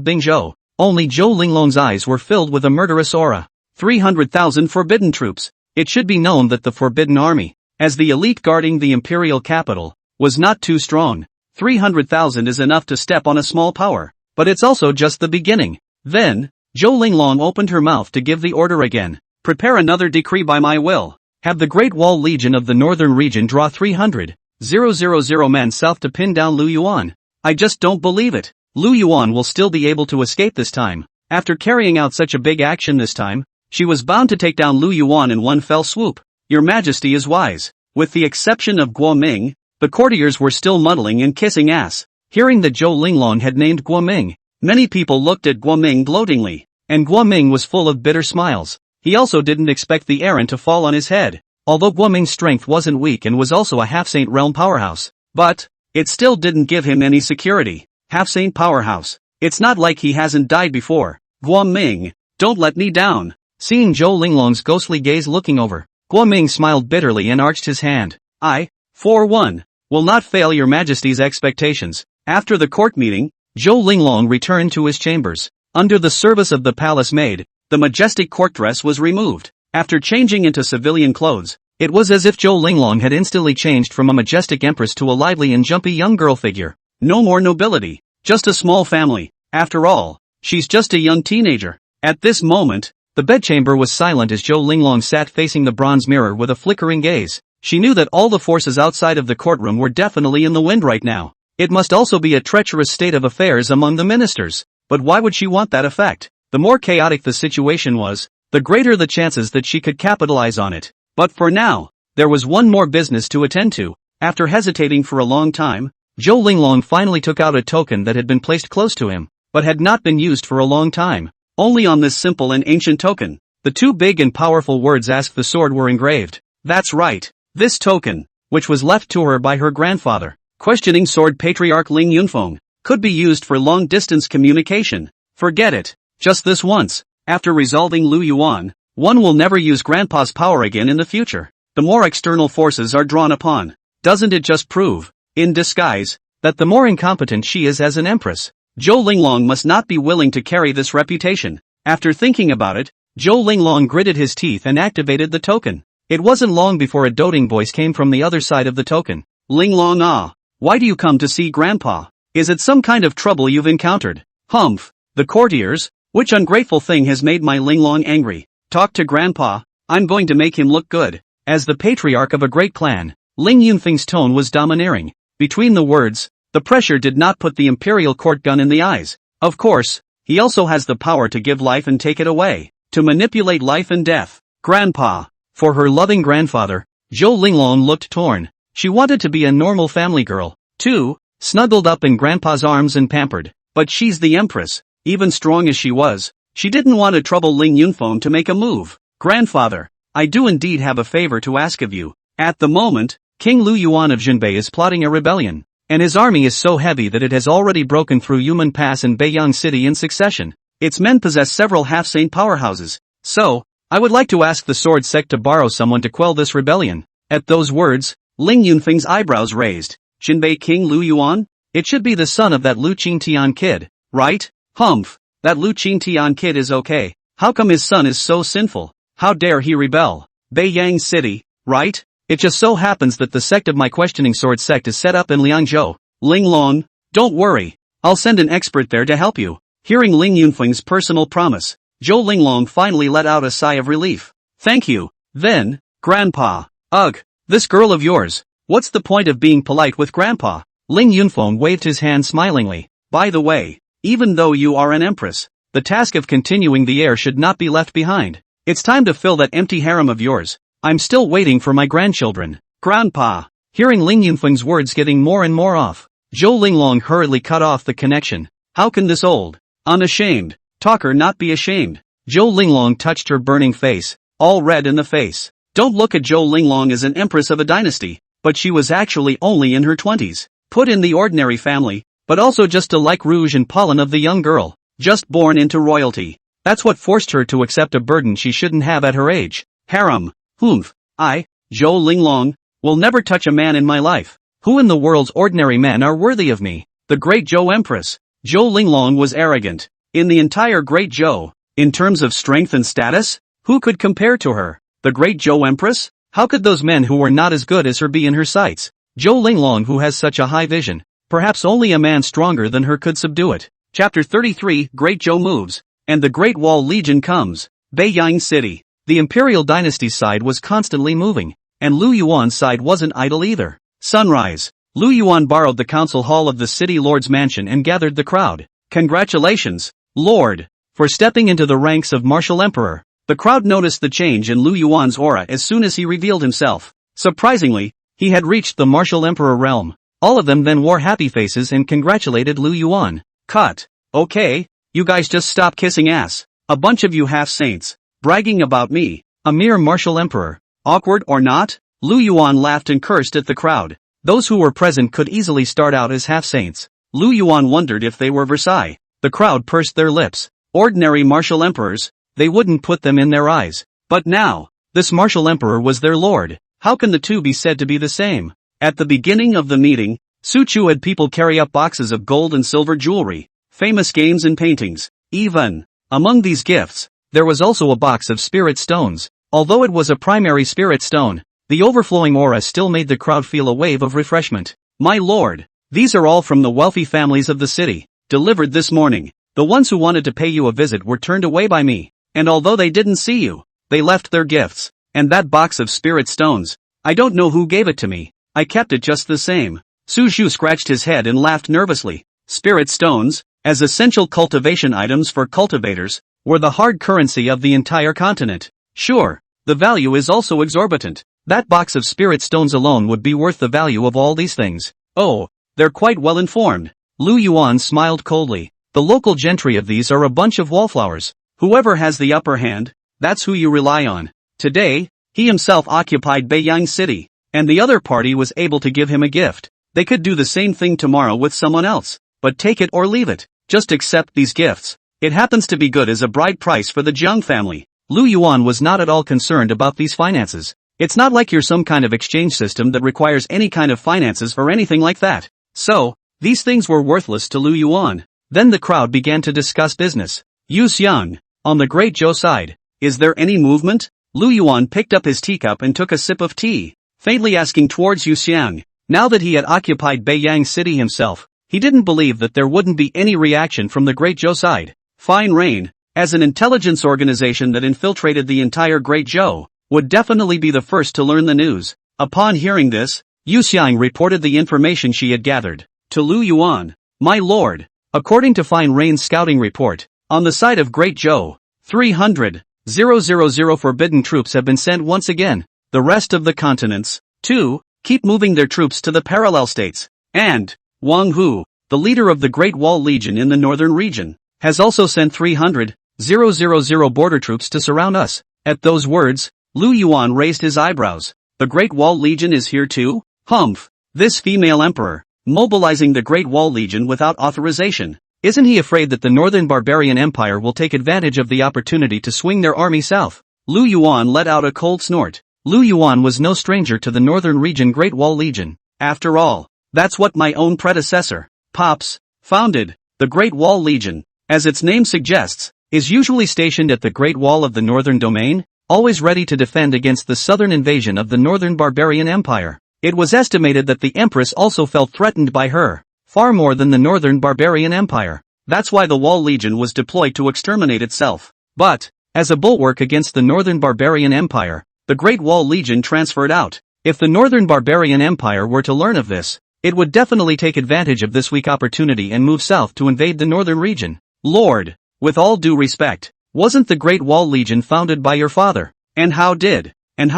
Bingzhou. Only Zhou Linglong's eyes were filled with a murderous aura. 300,000 forbidden troops. It should be known that the Forbidden Army, as the elite guarding the imperial capital, was not too strong. 300,000 is enough to step on a small power, but it's also just the beginning. Then, Zhou Linglong opened her mouth to give the order again. Prepare another decree by my will. Have the Great Wall Legion of the Northern Region draw 300,000 men south to pin down Lu Yuan. I just don't believe it. Lu Yuan will still be able to escape this time. After carrying out such a big action this time, she was bound to take down Lu Yuan in one fell swoop. Your Majesty is wise. With the exception of Guo Ming, the courtiers were still muddling and kissing ass. Hearing that Zhou Linglong had named Guo Ming, many people looked at Guo Ming gloatingly, and Guo Ming was full of bitter smiles. He also didn't expect the errand to fall on his head. Although Guo Ming's strength wasn't weak and was also a half-saint realm powerhouse, but it still didn't give him any security. Half-saint powerhouse. It's not like he hasn't died before. Guo Ming, don't let me down. Seeing Zhou Linglong's ghostly gaze looking over, Guo Ming smiled bitterly and arched his hand. I, for one, will not fail your Majesty's expectations. After the court meeting, Zhou Linglong returned to his chambers. Under the service of the palace maid, the majestic court dress was removed. After changing into civilian clothes, it was as if Zhou Linglong had instantly changed from a majestic empress to a lively and jumpy young girl figure. No more nobility, just a small family. After all, she's just a young teenager. At this moment, the bedchamber was silent as Zhou Linglong sat facing the bronze mirror with a flickering gaze. She knew that all the forces outside of the courtroom were definitely in the wind right now. It must also be a treacherous state of affairs among the ministers. But why would she want that effect? The more chaotic the situation was, the greater the chances that she could capitalize on it. But for now, there was one more business to attend to. After hesitating for a long time, Zhou Linglong finally took out a token that had been placed close to him, but had not been used for a long time. Only on this simple and ancient token, the two big and powerful words "Ask the Sword" were engraved. That's right, this token, which was left to her by her grandfather, Questioning Sword Patriarch Ling Yunfeng, could be used for long-distance communication. Forget it, just this once. After resolving Lu Yuan, one will never use Grandpa's power again in the future. The more external forces are drawn upon, doesn't it just prove, in disguise, that the more incompetent she is as an empress? Zhou Linglong must not be willing to carry this reputation. After thinking about it, Zhou Linglong gritted his teeth and activated the token. It wasn't long before a doting voice came from the other side of the token. Linglong, why do you come to see Grandpa? Is it some kind of trouble you've encountered? Humph, the courtiers, which ungrateful thing has made my Linglong angry? Talk to Grandpa, I'm going to make him look good. As the patriarch of a great clan, Ling Yunfeng's tone was domineering. Between the words, the pressure did not put the imperial court gun in the eyes. Of course, he also has the power to give life and take it away, to manipulate life and death. Grandpa. For her loving grandfather, Zhou Linglong looked torn. She wanted to be a normal family girl, too, snuggled up in Grandpa's arms and pampered. But she's the Empress. Even strong as she was, she didn't want to trouble Ling Yunfeng to make a move. Grandfather, I do indeed have a favor to ask of you. At the moment, King Lu Yuan of Jinbei is plotting a rebellion, and his army is so heavy that it has already broken through Yumen Pass and Beiyang City in succession. Its men possess several half-saint powerhouses. So, I would like to ask the Sword Sect to borrow someone to quell this rebellion. At those words, Ling Yunfeng's eyebrows raised. Jinbei King Lu Yuan? It should be the son of that Lu Qingtian kid, right? Humph, that Lu Qingtian kid is okay. How come his son is so sinful? How dare he rebel? Beiyang City, right? It just so happens that the sect of my questioning sword sect is set up in Liangzhou. Linglong, don't worry, I'll send an expert there to help you. Hearing Ling Yunfeng's personal promise, Zhou Linglong finally let out a sigh of relief. Thank you. Then, Grandpa. Ugh, this girl of yours. What's the point of being polite with Grandpa? Ling Yunfeng waved his hand smilingly. By the way, even though you are an empress, the task of continuing the heir should not be left behind. It's time to fill that empty harem of yours. I'm still waiting for my grandchildren. Grandpa. Hearing Ling Yunfeng's words getting more and more off, Zhou Linglong hurriedly cut off the connection. How can this old, unashamed talker not be ashamed? Zhou Linglong touched her burning face, all red in the face. Don't look at Zhou Linglong as an empress of a dynasty, but she was actually only in her 20s. Put in the ordinary family, but also just a like rouge and pollen of the young girl, just born into royalty. That's what forced her to accept a burden she shouldn't have at her age. Harem. Humph. I, Zhou Linglong, will never touch a man in my life. Who in the world's ordinary men are worthy of me? The great Zhou Empress. Zhou Linglong was arrogant. In the entire great Zhou, in terms of strength and status, who could compare to her? The Great Zhou Empress? How could those men who were not as good as her be in her sights? Zhou Linglong, who has such a high vision. Perhaps only a man stronger than her could subdue it. Chapter 33, Great Zhou moves. And the Great Wall Legion comes. Beiyang City. The imperial dynasty's side was constantly moving. And Lu Yuan's side wasn't idle either. Sunrise. Lu Yuan borrowed the council hall of the city lord's mansion and gathered the crowd. Congratulations, Lord, for stepping into the ranks of martial emperor. The crowd noticed the change in Lu Yuan's aura as soon as he revealed himself. Surprisingly, he had reached the martial emperor realm. All of them then wore happy faces and congratulated Lu Yuan. Cut. Okay, you guys just stop kissing ass. A bunch of you half-saints. Bragging about me. A mere martial emperor. Awkward or not? Lu Yuan laughed and cursed at the crowd. Those who were present could easily start out as half-saints. Lu Yuan wondered if they were Versailles. The crowd pursed their lips. Ordinary martial emperors, they wouldn't put them in their eyes. But now, this martial emperor was their lord. How can the two be said to be the same? At the beginning of the meeting, Su Chu had people carry up boxes of gold and silver jewelry, famous games and paintings. Even among these gifts, there was also a box of spirit stones. Although it was a primary spirit stone, the overflowing aura still made the crowd feel a wave of refreshment. My lord, these are all from the wealthy families of the city, delivered this morning. The ones who wanted to pay you a visit were turned away by me. And although they didn't see you, they left their gifts. And that box of spirit stones, I don't know who gave it to me. I kept it just the same. Su Zhu scratched his head and laughed nervously. Spirit stones, as essential cultivation items for cultivators, were the hard currency of the entire continent. Sure, the value is also exorbitant. That box of spirit stones alone would be worth the value of all these things. Oh, they're quite well informed. Lu Yuan smiled coldly. The local gentry of these are a bunch of wallflowers. Whoever has the upper hand, that's who you rely on. Today, he himself occupied Beiyang City, and the other party was able to give him a gift. They could do the same thing tomorrow with someone else, but take it or leave it. Just accept these gifts. It happens to be good as a bride price for the Jiang family. Lu Yuan was not at all concerned about these finances. It's not like you're some kind of exchange system that requires any kind of finances or anything like that. So, these things were worthless to Lu Yuan. Then the crowd began to discuss business. Yu Xiang, on the Great Zhou side, is there any movement? Lu Yuan picked up his teacup and took a sip of tea, faintly asking towards Yu Xiang. Now that he had occupied Beiyang City himself, he didn't believe that there wouldn't be any reaction from the Great Zhou side. Fine Rain, as an intelligence organization that infiltrated the entire Great Zhou, would definitely be the first to learn the news. Upon hearing this, Yu Xiang reported the information she had gathered to Lu Yuan. My lord, according to Fine Rain's scouting report, on the side of Great Zhou, 300,000 forbidden troops have been sent once again. The rest of the continents, too, keep moving their troops to the parallel states. And Wang Hu, the leader of the Great Wall Legion in the northern region, has also sent 300,000 border troops to surround us. At those words, Lu Yuan raised his eyebrows. The Great Wall Legion is here too? Humph! This female emperor, mobilizing the Great Wall Legion without authorization. Isn't he afraid that the Northern Barbarian Empire will take advantage of the opportunity to swing their army south? Lu Yuan let out a cold snort. Lu Yuan was no stranger to the Northern Region Great Wall Legion. After all, that's what my own predecessor, Pops, founded. The Great Wall Legion, as its name suggests, is usually stationed at the Great Wall of the Northern Domain, always ready to defend against the southern invasion of the Northern Barbarian Empire. It was estimated that the Empress also felt threatened by her, far more than the Northern Barbarian Empire. That's why the Wall Legion was deployed to exterminate itself. But, as a bulwark against the Northern Barbarian Empire, the Great Wall Legion transferred out. If the Northern Barbarian Empire were to learn of this, it would definitely take advantage of this weak opportunity and move south to invade the northern region. Lord, with all due respect, wasn't the Great Wall Legion founded by your father? And how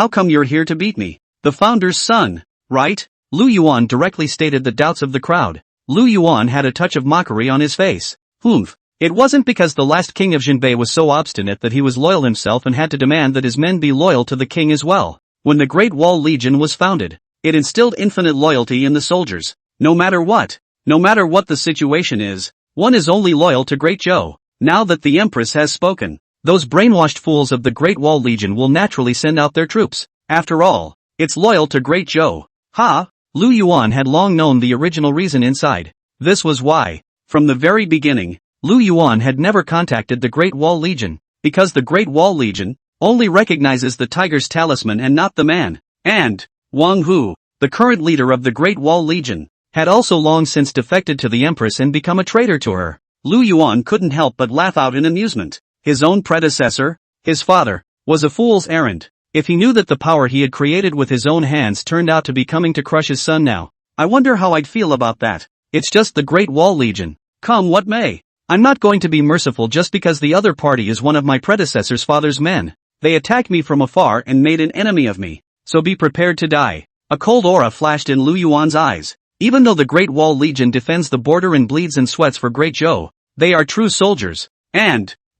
come you're here to beat me? The founder's son, right? Lu Yuan directly stated the doubts of the crowd. Lu Yuan had a touch of mockery on his face. Humph. It wasn't because the last king of Jinbei was so obstinate that he was loyal himself and had to demand that his men be loyal to the king as well. When the Great Wall Legion was founded, it instilled infinite loyalty in the soldiers. No matter what the situation is, one is only loyal to Great Zhou. Now that the Empress has spoken, those brainwashed fools of the Great Wall Legion will naturally send out their troops. After all, it's loyal to Great Zhou. Ha! Lu Yuan had long known the original reason inside. This was why, from the very beginning, Lu Yuan had never contacted the Great Wall Legion, because the Great Wall Legion only recognizes the tiger's talisman and not the man. And Wang Hu, the current leader of the Great Wall Legion, had also long since defected to the Empress and become a traitor to her. Lu Yuan couldn't help but laugh out in amusement. His own predecessor, his father, was a fool's errand. If he knew that the power he had created with his own hands turned out to be coming to crush his son now, I wonder how I'd feel about that. It's just the Great Wall Legion. Come what may. I'm not going to be merciful just because the other party is one of my predecessor's father's men. They attacked me from afar and made an enemy of me. So be prepared to die. A cold aura flashed in Lu Yuan's eyes. Even though the Great Wall Legion defends the border and bleeds and sweats for Great Zhou, they are true soldiers.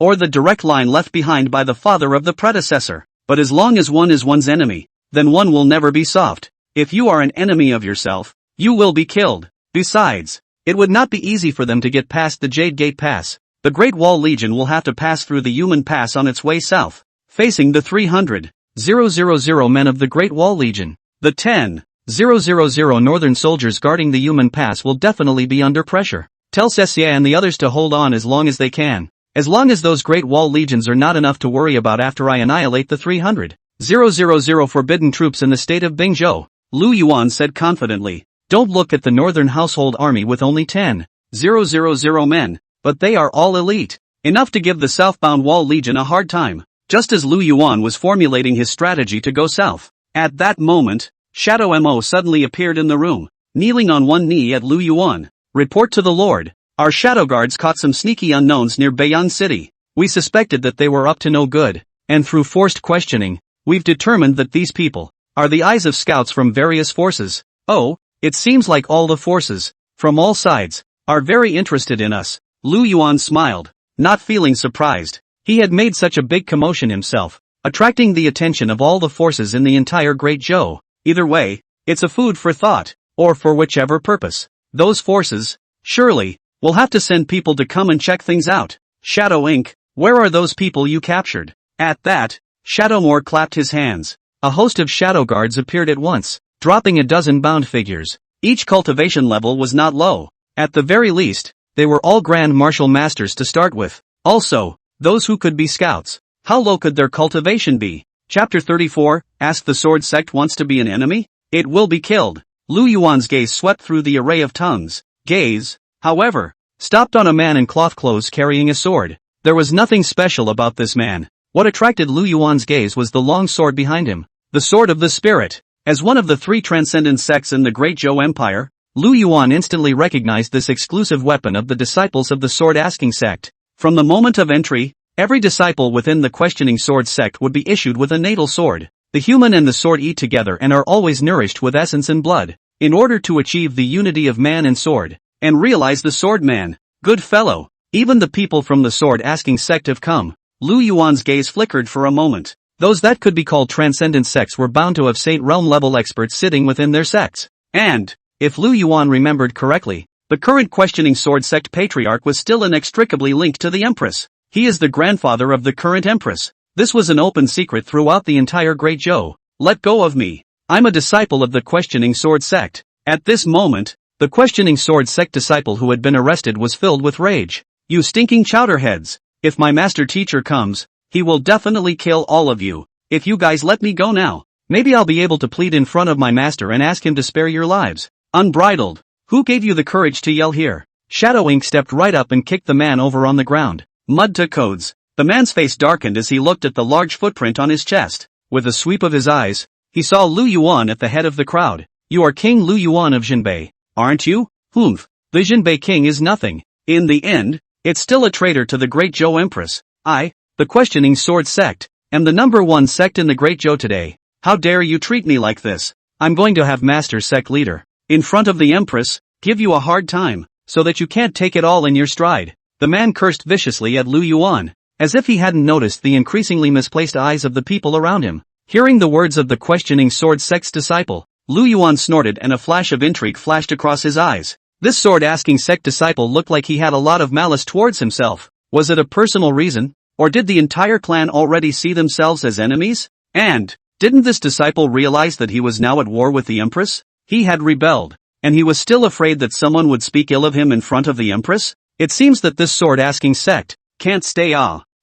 Or the direct line left behind by the father of the predecessor. But as long as one is one's enemy, then one will never be soft. If you are an enemy of yourself, you will be killed. Besides, it would not be easy for them to get past the Jade Gate Pass. The Great Wall Legion will have to pass through the Human Pass on its way south, facing the 300,000 men of the Great Wall Legion. The 10,000 northern soldiers guarding the Human Pass will definitely be under pressure. Tell Cessia and the others to hold on as long as they can. As long as those Great Wall Legions are not enough to worry about after I annihilate the 300,000 forbidden troops in the state of Bingzhou, Lu Yuan said confidently. Don't look at the Northern Household Army with only 10,000 men, but they are all elite, enough to give the Southbound Wall Legion a hard time. Just as Lu Yuan was formulating his strategy to go south, at that moment, Shadow Mo suddenly appeared in the room, kneeling on one knee at Lu Yuan. Report to the Lord. Our shadow guards caught some sneaky unknowns near Baiyang City. We suspected that they were up to no good, and through forced questioning, we've determined that these people are the eyes of scouts from various forces. Oh, it seems like all the forces, from all sides, are very interested in us. Lu Yuan smiled, not feeling surprised. He had made such a big commotion himself, attracting the attention of all the forces in the entire Great Zhou. Either way, it's a food for thought, or for whichever purpose. Those forces, surely, will have to send people to come and check things out. Shadow Inc., where are those people you captured? At that, Shadowmore clapped his hands. A host of shadow guards appeared at once, dropping a dozen bound figures. Each cultivation level was not low. At the very least, they were all Grand Martial Masters to start with. Also, those who could be scouts. How low could their cultivation be? Chapter 34, Ask the Sword Sect wants to be an enemy? It will be killed. Lu Yuan's gaze swept through the array of tongues. Gaze, however, stopped on a man in cloth clothes carrying a sword. There was nothing special about this man. What attracted Lu Yuan's gaze was the long sword behind him. The Sword of the Spirit. As one of the three transcendent sects in the Great Zhou Empire, Lu Yuan instantly recognized this exclusive weapon of the disciples of the sword-asking sect. From the moment of entry, every disciple within the questioning sword sect would be issued with a natal sword. The human and the sword eat together and are always nourished with essence and blood, in order to achieve the unity of man and sword, and realize the sword man. Good fellow, even the people from the sword-asking sect have come. Lu Yuan's gaze flickered for a moment. Those that could be called transcendent sects were bound to have Saint Realm level experts sitting within their sects. And, if Lu Yuan remembered correctly, the current questioning sword sect patriarch was still inextricably linked to the Empress. He is the grandfather of the current Empress. This was an open secret throughout the entire Great Zhou. Let go of me. I'm a disciple of the questioning sword sect. At this moment, the questioning sword sect disciple who had been arrested was filled with rage. You stinking chowderheads. If my master teacher comes, he will definitely kill all of you. If you guys let me go now, maybe I'll be able to plead in front of my master and ask him to spare your lives. Unbridled. Who gave you the courage to yell here? Shadow Inc. stepped right up and kicked the man over on the ground. Mud to codes. The man's face darkened as he looked at the large footprint on his chest. With a sweep of his eyes, he saw Lu Yuan at the head of the crowd. You are King Lu Yuan of Jinbei, aren't you? Humph. The Jinbei king is nothing. In the end, it's still a traitor to the Great Zhou Empress. I, the questioning sword sect, am the #1 sect in the Great Zhou today. How dare you treat me like this? I'm going to have Master Sect Leader, in front of the Empress, give you a hard time, so that you can't take it all in your stride. The man cursed viciously at Lu Yuan, as if he hadn't noticed the increasingly misplaced eyes of the people around him. Hearing the words of the questioning sword sect's disciple, Lu Yuan snorted and a flash of intrigue flashed across his eyes. This sword-asking sect disciple looked like he had a lot of malice towards himself. Was it a personal reason, or did the entire clan already see themselves as enemies? And, didn't this disciple realize that he was now at war with the Empress? He had rebelled, and he was still afraid that someone would speak ill of him in front of the Empress? It seems that this sword-asking sect can't stay.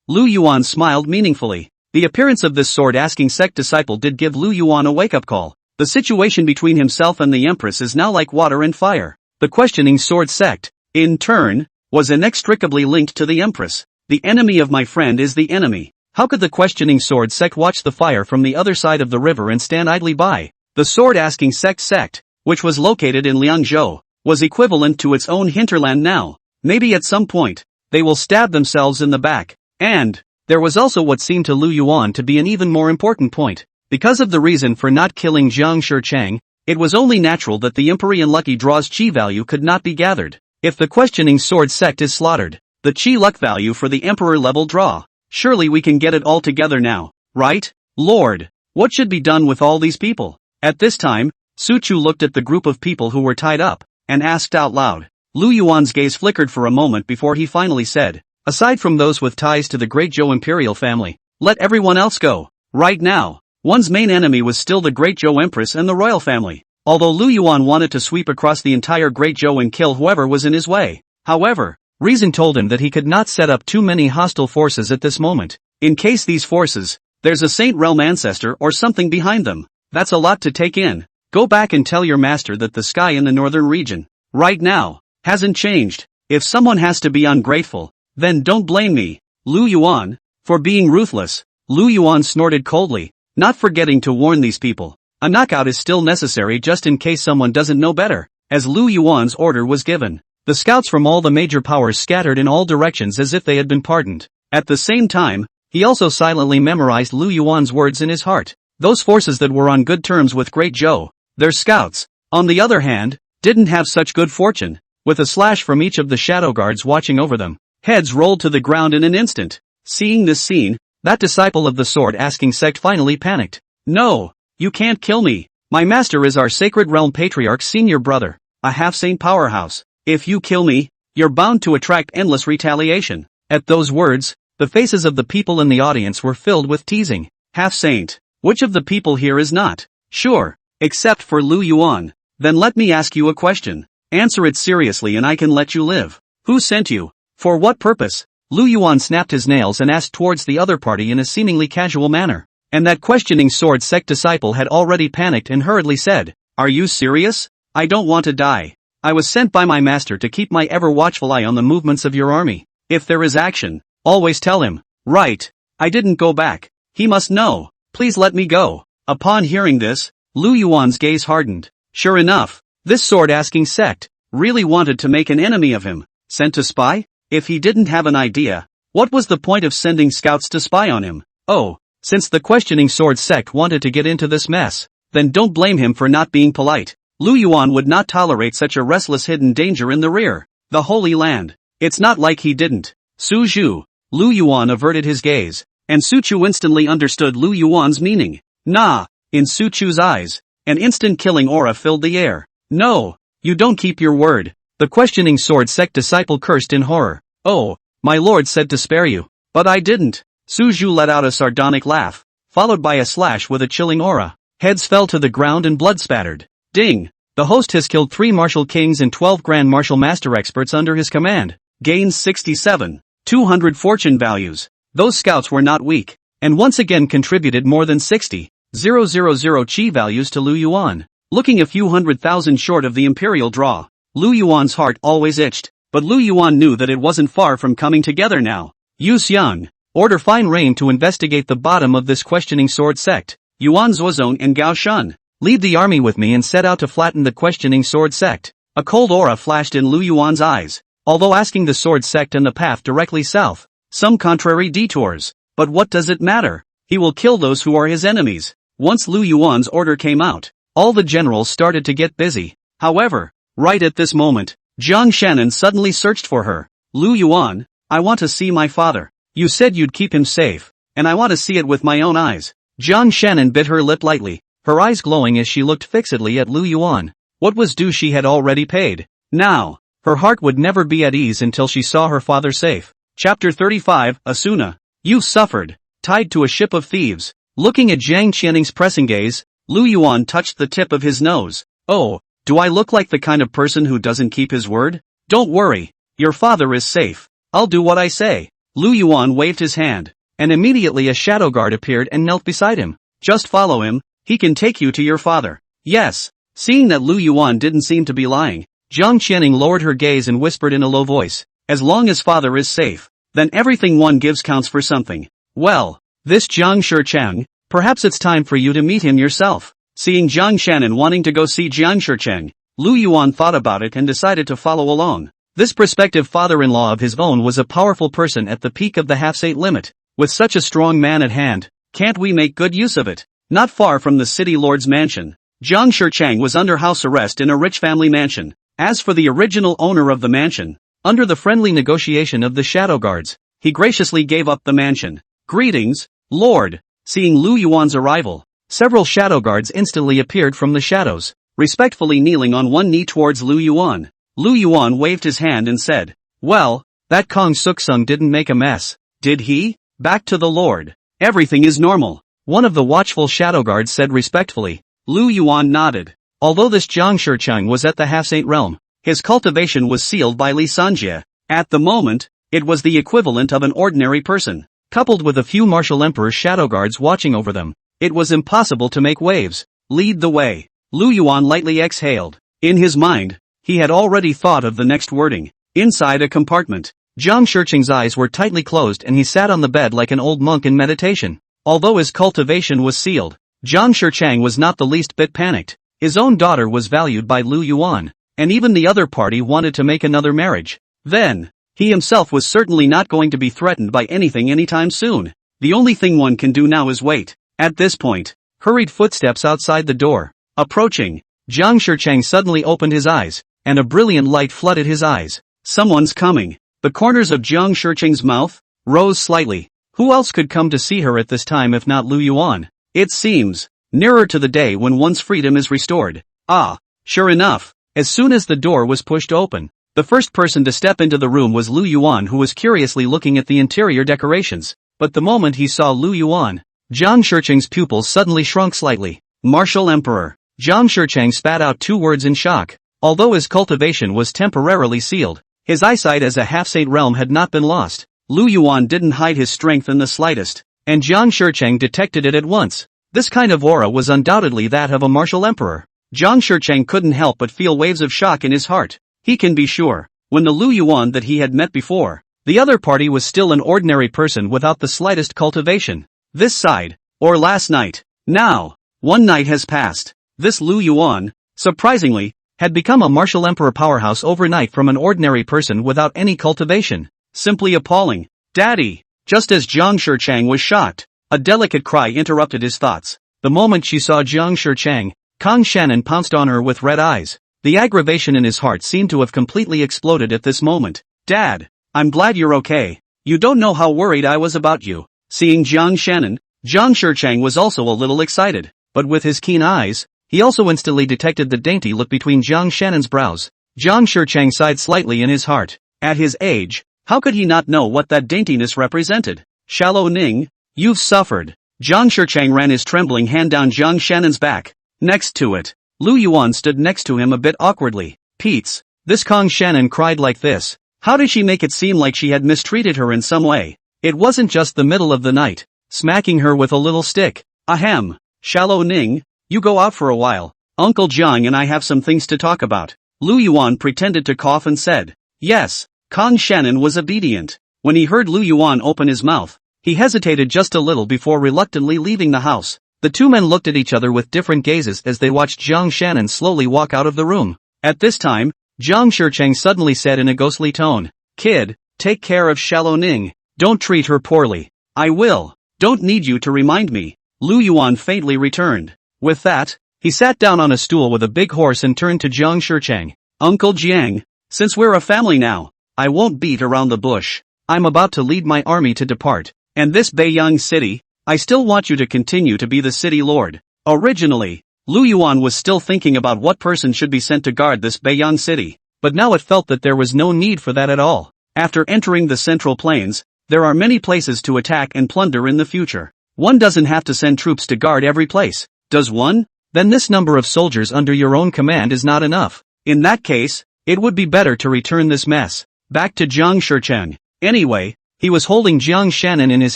Lu Yuan smiled meaningfully. The appearance of this sword-asking sect disciple did give Lu Yuan a wake-up call. The situation between himself and the Empress is now like water and fire. The questioning sword sect, in turn, was inextricably linked to the Empress. The enemy of my friend is the enemy. How could the questioning sword sect watch the fire from the other side of the river and stand idly by? The sword-asking sect, which was located in Liangzhou, was equivalent to its own hinterland now. Maybe at some point, they will stab themselves in the back. And there was also what seemed to Lu Yuan to be an even more important point. Because of the reason for not killing Jiang Shichang, it was only natural that the Empyrean Lucky Draw's chi value could not be gathered. If the questioning sword sect is slaughtered, the chi luck value for the Emperor level draw, surely we can get it all together now, right? Lord, what should be done with all these people? At this time, Su Chu looked at the group of people who were tied up, and asked out loud. Lu Yuan's gaze flickered for a moment before he finally said, aside from those with ties to the Great Zhou imperial family, let everyone else go. Right now, one's main enemy was still the Great Zhou Empress and the royal family. Although Lu Yuan wanted to sweep across the entire Great Zhou and kill whoever was in his way. However, reason told him that he could not set up too many hostile forces at this moment. In case these forces, there's a Saint Realm ancestor or something behind them. That's a lot to take in. Go back and tell your master that the sky in the northern region, right now, hasn't changed. If someone has to be ungrateful, then don't blame me, Lu Yuan, for being ruthless. Lu Yuan snorted coldly, not forgetting to warn these people. A knockout is still necessary just in case someone doesn't know better. As Lu Yuan's order was given, the scouts from all the major powers scattered in all directions as if they had been pardoned. At the same time, he also silently memorized Lu Yuan's words in his heart. Those forces that were on good terms with Great Zhou, their scouts, on the other hand, didn't have such good fortune. With a slash from each of the shadow guards watching over them, heads rolled to the ground in an instant. Seeing this scene, that disciple of the sword-asking sect finally panicked. No! You can't kill me. My master is our Sacred Realm Patriarch's senior brother, a half-saint powerhouse. If you kill me, you're bound to attract endless retaliation. At those words, the faces of the people in the audience were filled with teasing. Half-saint. Which of the people here is not? Sure, except for Lu Yuan. Then let me ask you a question. Answer it seriously and I can let you live. Who sent you? For what purpose? Lu Yuan snapped his nails and asked towards the other party in a seemingly casual manner. And that questioning sword sect disciple had already panicked and hurriedly said, are you serious? I don't want to die. I was sent by my master to keep my ever-watchful eye on the movements of your army. If there is action, always tell him. Right. I didn't go back. He must know. Please let me go. Upon hearing this, Lu Yuan's gaze hardened. Sure enough, this sword-asking sect really wanted to make an enemy of him. Sent to spy? If he didn't have an idea, what was the point of sending scouts to spy on him? Oh. Since the questioning sword sect wanted to get into this mess, then don't blame him for not being polite. Lu Yuan would not tolerate such a restless hidden danger in the rear. The Holy Land. It's not like he didn't. Su Zhu. Lu Yuan averted his gaze, and Su Chu instantly understood Lu Yuan's meaning. Nah. In Su Chu's eyes, an instant killing aura filled the air. No. You don't keep your word. The questioning sword sect disciple cursed in horror. Oh, my lord said to spare you. But I didn't. Su Zhu let out a sardonic laugh, followed by a slash with a chilling aura. Heads fell to the ground and blood spattered. Ding! The host has killed 3 martial kings and 12 grand martial master experts under his command. Gains 67. 200 fortune values. Those scouts were not weak, and once again contributed more than 60,000 chi values to Lu Yuan. Looking a few 100,000 short of the imperial draw, Lu Yuan's heart always itched, but Lu Yuan knew that it wasn't far from coming together now. Yu Xiang. Order Fine Rain to investigate the bottom of this questioning sword sect. Yuan Zuozong and Gao Shun, lead the army with me and set out to flatten the questioning sword sect. A cold aura flashed in Lu Yuan's eyes, although asking the sword sect and the path directly south. Some contrary detours. But what does it matter? He will kill those who are his enemies. Once Lu Yuan's order came out, all the generals started to get busy. However, right at this moment, Jiang Shannon suddenly searched for her. Lu Yuan, I want to see my father. You said you'd keep him safe, and I want to see it with my own eyes. Jiang Shannon bit her lip lightly, her eyes glowing as she looked fixedly at Lu Yuan. What was due she had already paid. Now, her heart would never be at ease until she saw her father safe. Chapter 35, Asuna. You've suffered. Tied to a ship of thieves. Looking at Jiang Qianning's pressing gaze, Lu Yuan touched the tip of his nose. Oh, do I look like the kind of person who doesn't keep his word? Don't worry. Your father is safe. I'll do what I say. Lu Yuan waved his hand, and immediately a shadow guard appeared and knelt beside him. Just follow him, he can take you to your father. Yes. Seeing that Lu Yuan didn't seem to be lying, Jiang Qianing lowered her gaze and whispered in a low voice, as long as father is safe, then everything one gives counts for something. Well, this Jiang Shicheng, perhaps it's time for you to meet him yourself. Seeing Jiang Shannon wanting to go see Jiang Shicheng, Lu Yuan thought about it and decided to follow along. This prospective father-in-law of his own was a powerful person at the peak of the half-state limit. With such a strong man at hand, can't we make good use of it? Not far from the city lord's mansion, Jiang Shicheng was under house arrest in a rich family mansion. As for the original owner of the mansion, under the friendly negotiation of the shadow guards, he graciously gave up the mansion. Greetings, Lord. Seeing Lu Yuan's arrival, several shadow guards instantly appeared from the shadows, respectfully kneeling on one knee towards Lu Yuan. Lu Yuan waved his hand and said, well, that Kong Suksung didn't make a mess, did he? Back to the Lord. Everything is normal. One of the watchful shadow guards said respectfully. Lu Yuan nodded. Although this Jiang Shicheng was at the half-saint realm, his cultivation was sealed by Li Sanjie. At the moment, it was the equivalent of an ordinary person. Coupled with a few martial emperor's shadow guards watching over them, it was impossible to make waves. Lead the way. Lu Yuan lightly exhaled. In his mind, he had already thought of the next wording. Inside a compartment, Jiang Shicheng's eyes were tightly closed and he sat on the bed like an old monk in meditation. Although his cultivation was sealed, Jiang Shicheng was not the least bit panicked. His own daughter was valued by Lu Yuan, and even the other party wanted to make another marriage. Then, he himself was certainly not going to be threatened by anything anytime soon. The only thing one can do now is wait. At this point, hurried footsteps outside the door. Approaching, Jiang Shicheng suddenly opened his eyes, and a brilliant light flooded his eyes. Someone's coming. The corners of Jiang Shicheng's mouth rose slightly. Who else could come to see her at this time if not Lu Yuan? It seems nearer to the day when one's freedom is restored. Ah, sure enough, as soon as the door was pushed open, the first person to step into the room was Lu Yuan, who was curiously looking at the interior decorations. But the moment he saw Lu Yuan, Jiang Shicheng's pupils suddenly shrunk slightly. Martial Emperor. Jiang Shicheng spat out two words in shock. Although his cultivation was temporarily sealed, his eyesight as a half-saint realm had not been lost. Lu Yuan didn't hide his strength in the slightest, and Jiang Shicheng detected it at once. This kind of aura was undoubtedly that of a martial emperor. Jiang Shicheng couldn't help but feel waves of shock in his heart. He can be sure, when the Lu Yuan that he had met before, the other party was still an ordinary person without the slightest cultivation. This side, or last night. Now, one night has passed. This Lu Yuan, surprisingly, had become a martial emperor powerhouse overnight from an ordinary person without any cultivation. Simply appalling. Daddy! Just as Jiang Shicheng was shocked, a delicate cry interrupted his thoughts. The moment she saw Jiang Shicheng, Kong Shannon pounced on her with red eyes. The aggravation in his heart seemed to have completely exploded at this moment. Dad! I'm glad you're okay. You don't know how worried I was about you. Seeing Jiang Shannon, Jiang Shicheng was also a little excited, but with his keen eyes, he also instantly detected the dainty look between Jiang Shannon's brows. Jiang Shicheng sighed slightly in his heart. At his age, how could he not know what that daintiness represented? Shallow Ning, you've suffered. Jiang Shicheng ran his trembling hand down Jiang Shannon's back. Next to it, Lu Yuan stood next to him a bit awkwardly. Pete's, this Kong Shannon cried like this. How did she make it seem like she had mistreated her in some way? It wasn't just the middle of the night, smacking her with a little stick. Ahem, Shallow Ning, you go out for a while. Uncle Jiang and I have some things to talk about. Lu Yuan pretended to cough and said, yes. Kong Shannon was obedient. When he heard Lu Yuan open his mouth, he hesitated just a little before reluctantly leaving the house. The two men looked at each other with different gazes as they watched Jiang Shannon slowly walk out of the room. At this time, Jiang Shicheng suddenly said in a ghostly tone, Kid, take care of Shallow Ning. Don't treat her poorly. I will. Don't need you to remind me. Lu Yuan faintly returned. With that, he sat down on a stool with a big horse and turned to Jiang Shicheng. Uncle Jiang, since we're a family now, I won't beat around the bush. I'm about to lead my army to depart. And this Beiyang city, I still want you to continue to be the city lord. Originally, Lu Yuan was still thinking about what person should be sent to guard this Beiyang city, but now it felt that there was no need for that at all. After entering the Central Plains, there are many places to attack and plunder in the future. One doesn't have to send troops to guard every place, does one? Then this number of soldiers under your own command is not enough. In that case, it would be better to return this mess back to Jiang Shicheng. Anyway, he was holding Jiang Shannon in his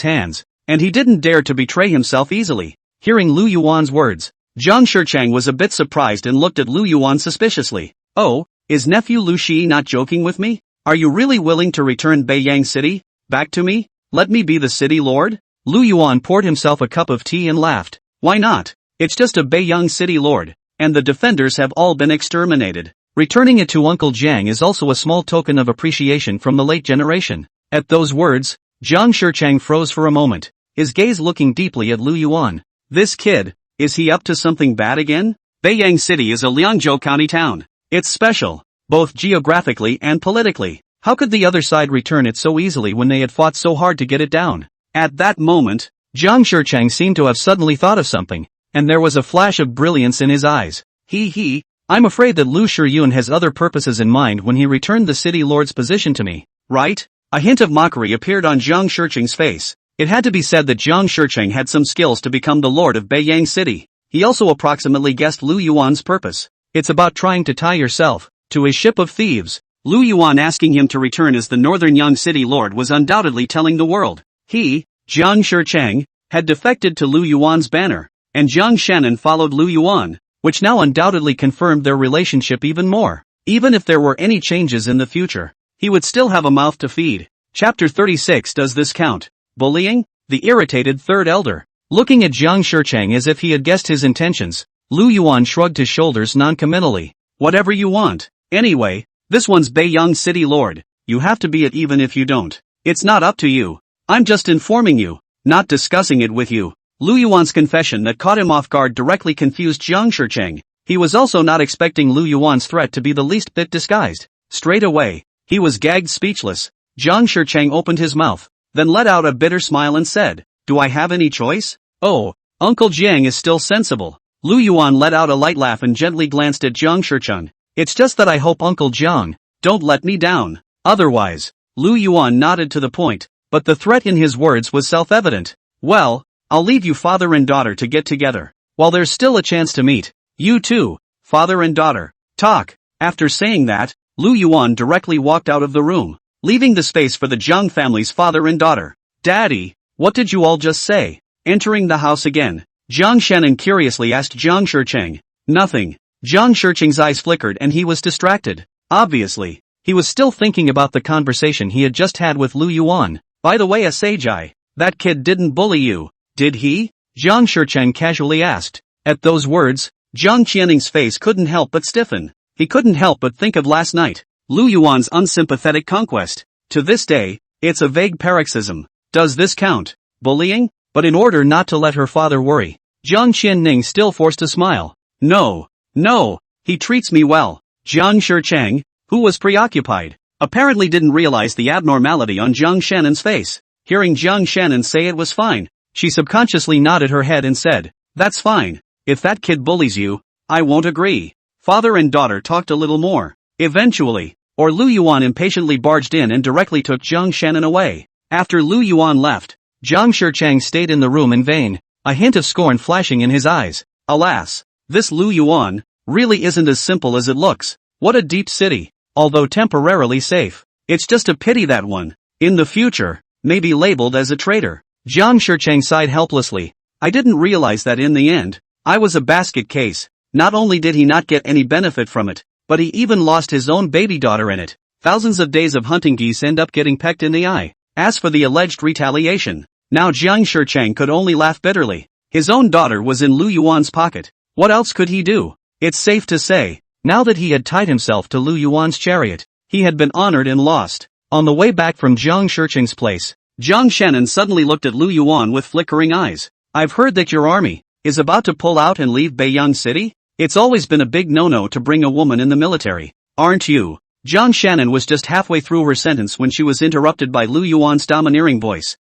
hands, and he didn't dare to betray himself easily. Hearing Lu Yuan's words, Zhang Shicheng was a bit surprised and looked at Lu Yuan suspiciously. Oh, is nephew Lu Shi not joking with me? Are you really willing to return Beiyang City back to me? Let me be the city lord? Lu Yuan poured himself a cup of tea and laughed. Why not? It's just a Beiyang City lord, and the defenders have all been exterminated. Returning it to Uncle Jiang is also a small token of appreciation from the late generation. At those words, Zhang Shicheng froze for a moment, his gaze looking deeply at Lu Yuan. This kid, is he up to something bad again? Beiyang City is a Liangzhou County town. It's special, both geographically and politically. How could the other side return it so easily when they had fought so hard to get it down? At that moment, Zhang Shicheng seemed to have suddenly thought of something, and there was a flash of brilliance in his eyes. I'm afraid that Lu Shiyun has other purposes in mind when he returned the city lord's position to me, right? A hint of mockery appeared on Zhang Shicheng's face. It had to be said that Zhang Shicheng had some skills to become the lord of Beiyang City. He also approximately guessed Lu Yuan's purpose. It's about trying to tie yourself to a ship of thieves. Lu Yuan asking him to return as the northern young city lord was undoubtedly telling the world. He, Zhang Shicheng, had defected to Lu Yuan's banner, and Zhang Shannon followed Lu Yuan, which now undoubtedly confirmed their relationship even more. Even if there were any changes in the future, he would still have a mouth to feed. Chapter 36. Does this count? Bullying? The irritated third elder. Looking at Zhang Shicheng as if he had guessed his intentions, Lu Yuan shrugged his shoulders noncommittally. Whatever you want. Anyway, this one's Beiyang City Lord. You have to be it even if you don't. It's not up to you. I'm just informing you, not discussing it with you. Lu Yuan's confession that caught him off guard directly confused Zhang Shicheng. He was also not expecting Lu Yuan's threat to be the least bit disguised. Straight away, he was gagged speechless. Zhang Shicheng opened his mouth, then let out a bitter smile and said, Do I have any choice? Oh, Uncle Jiang is still sensible. Lu Yuan let out a light laugh and gently glanced at Zhang Shicheng. It's just that I hope Uncle Jiang don't let me down. Otherwise, Lu Yuan nodded to the point, but the threat in his words was self-evident. Well, I'll leave you father and daughter to get together. While there's still a chance to meet, you two, father and daughter, talk. After saying that, Lu Yuan directly walked out of the room, leaving the space for the Zhang family's father and daughter. Daddy, what did you all just say? Entering the house again, Zhang Shannon curiously asked Zhang Shicheng. Nothing. Zhang Shicheng's eyes flickered and he was distracted. Obviously, he was still thinking about the conversation he had just had with Lu Yuan. By the way, Asajai, that kid didn't bully you, did he? Zhang Shicheng casually asked. At those words, Zhang Qianning's face couldn't help but stiffen. He couldn't help but think of last night, Lu Yuan's unsympathetic conquest. To this day, it's a vague paroxysm. Does this count? Bullying? But in order not to let her father worry, Zhang Qianning still forced a smile. No, he treats me well. Zhang Shicheng, who was preoccupied, apparently didn't realize the abnormality on Zhang Shannon's face. Hearing Zhang Shannon say it was fine, she subconsciously nodded her head and said, That's fine. If that kid bullies you, I won't agree. Father and daughter talked a little more. Eventually, Lu Yuan impatiently barged in and directly took Zhang Shannon away. After Lu Yuan left, Zhang Shicheng stayed in the room in vain, a hint of scorn flashing in his eyes. Alas, this Lu Yuan really isn't as simple as it looks. What a deep city, although temporarily safe. It's just a pity that one, in the future, may be labeled as a traitor. Zhang Shicheng sighed helplessly. I didn't realize that in the end, I was a basket case. Not only did he not get any benefit from it, but he even lost his own baby daughter in it. Thousands of days of hunting geese end up getting pecked in the eye. As for the alleged retaliation, now Zhang Shicheng could only laugh bitterly. His own daughter was in Lu Yuan's pocket. What else could he do? It's safe to say, now that he had tied himself to Lu Yuan's chariot, he had been honored and lost. On the way back from Zhang Shicheng's place, Zhang Shannon suddenly looked at Lu Yuan with flickering eyes. I've heard that your army is about to pull out and leave Beiyang City? It's always been a big no-no to bring a woman in the military, aren't you? Zhang Shannon was just halfway through her sentence when she was interrupted by Lu Yuan's domineering voice.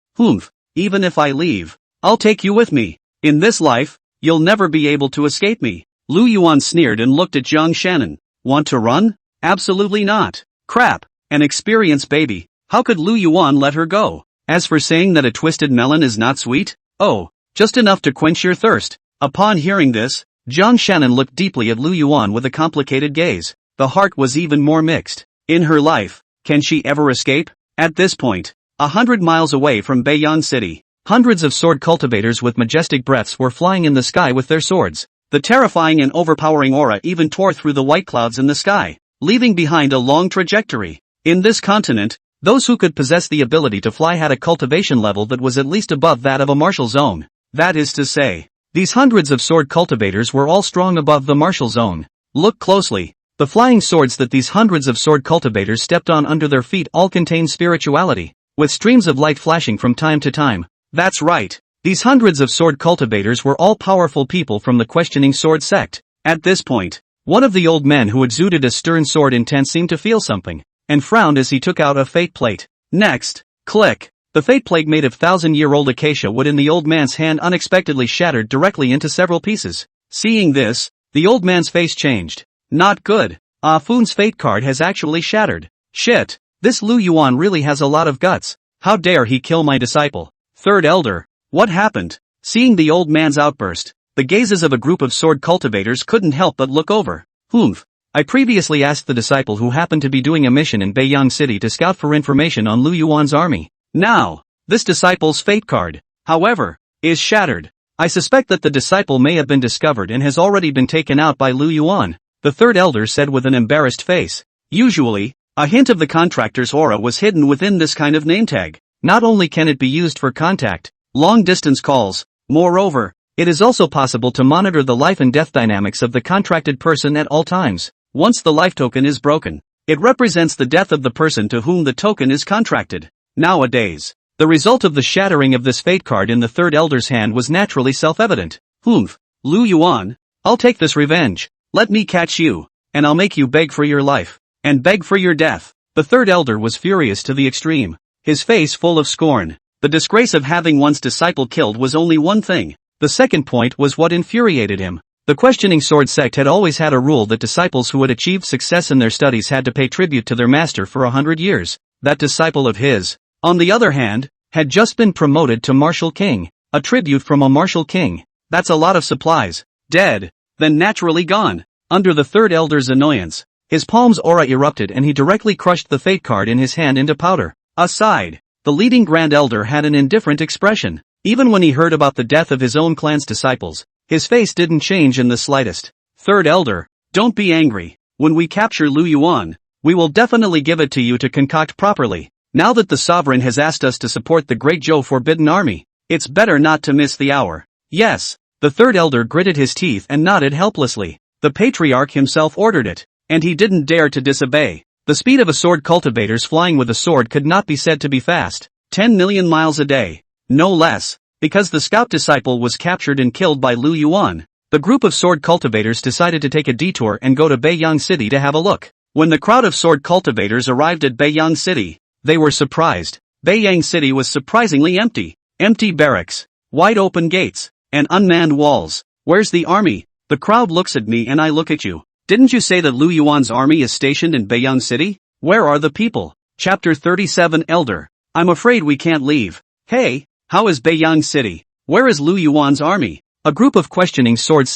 Even if I leave, I'll take you with me. In this life, you'll never be able to escape me. Lu Yuan sneered and looked at Zhang Shannon. Want to run? Absolutely not. Crap, an experienced baby. How could Lu Yuan let her go? As for saying that a twisted melon is not sweet, oh, just enough to quench your thirst. Upon hearing this, Zhang Shannon looked deeply at Lu Yuan with a complicated gaze. The heart was even more mixed. In her life, can she ever escape? At this point, 100 miles away from Beiyang City, Hundreds of sword cultivators with majestic breaths were flying in the sky with their swords. The terrifying and overpowering aura even tore through the white clouds in the sky, leaving behind a long trajectory. In this continent, those who could possess the ability to fly had a cultivation level that was at least above that of a martial zone. That is to say, these hundreds of sword cultivators were all strong above the martial zone. Look closely. The flying swords that these hundreds of sword cultivators stepped on under their feet all contain spirituality, with streams of light flashing from time to time. That's right. These hundreds of sword cultivators were all powerful people from the questioning sword sect. At this point, one of the old men who exuded a stern sword intent seemed to feel something, and frowned as he took out a fate plate. Next, click. The fate plate made of 1,000-year-old acacia wood in the old man's hand unexpectedly shattered directly into several pieces. Seeing this, the old man's face changed. Not good. Ah Fun's fate card has actually shattered. Shit. This Lu Yuan really has a lot of guts. How dare he kill my disciple? Third Elder. What happened? Seeing the old man's outburst, the gazes of a group of sword cultivators couldn't help but look over. Humph. I previously asked the disciple who happened to be doing a mission in Beiyang City to scout for information on Lu Yuan's army. Now, this disciple's fate card, however, is shattered. I suspect that the disciple may have been discovered and has already been taken out by Lu Yuan, the third elder said with an embarrassed face. Usually, a hint of the contractor's aura was hidden within this kind of name tag. Not only can it be used for contact, long-distance calls, moreover, it is also possible to monitor the life and death dynamics of the contracted person at all times. Once the life token is broken, it represents the death of the person to whom the token is contracted. Nowadays, the result of the shattering of this fate card in the third elder's hand was naturally self-evident. Humph. Lu Yuan, I'll take this revenge. Let me catch you, and I'll make you beg for your life, and beg for your death. The third elder was furious to the extreme, his face full of scorn. The disgrace of having one's disciple killed was only one thing. The second point was what infuriated him. The questioning sword sect had always had a rule that disciples who had achieved success in their studies had to pay tribute to their master for 100 years. That disciple of his, on the other hand, had just been promoted to martial king. A tribute from a martial king. That's a lot of supplies. Dead. Then naturally gone. Under the third elder's annoyance, his palm's aura erupted and he directly crushed the fate card in his hand into powder. Aside, the leading grand elder had an indifferent expression. Even when he heard about the death of his own clan's disciples, his face didn't change in the slightest. Third elder, don't be angry. When we capture Lu Yuan, we will definitely give it to you to concoct properly. Now that the sovereign has asked us to support the Great Zhou Forbidden Army, it's better not to miss the hour. Yes. The third elder gritted his teeth and nodded helplessly. The patriarch himself ordered it, and he didn't dare to disobey. The speed of a sword cultivator's flying with a sword could not be said to be fast. 10 million miles a day. No less. Because the scout disciple was captured and killed by Lu Yuan, the group of sword cultivators decided to take a detour and go to Beiyang City to have a look. When the crowd of sword cultivators arrived at Beiyang City, they were surprised. Beiyang City was surprisingly empty. Empty barracks, wide open gates, and unmanned walls. Where's the army? The crowd looks at me and I look at you. Didn't you say that Lu Yuan's army is stationed in Beiyang City? Where are the people? Chapter 37 Elder. I'm afraid we can't leave. Hey, how is Beiyang City? Where is Lu Yuan's army? A group of questioning sword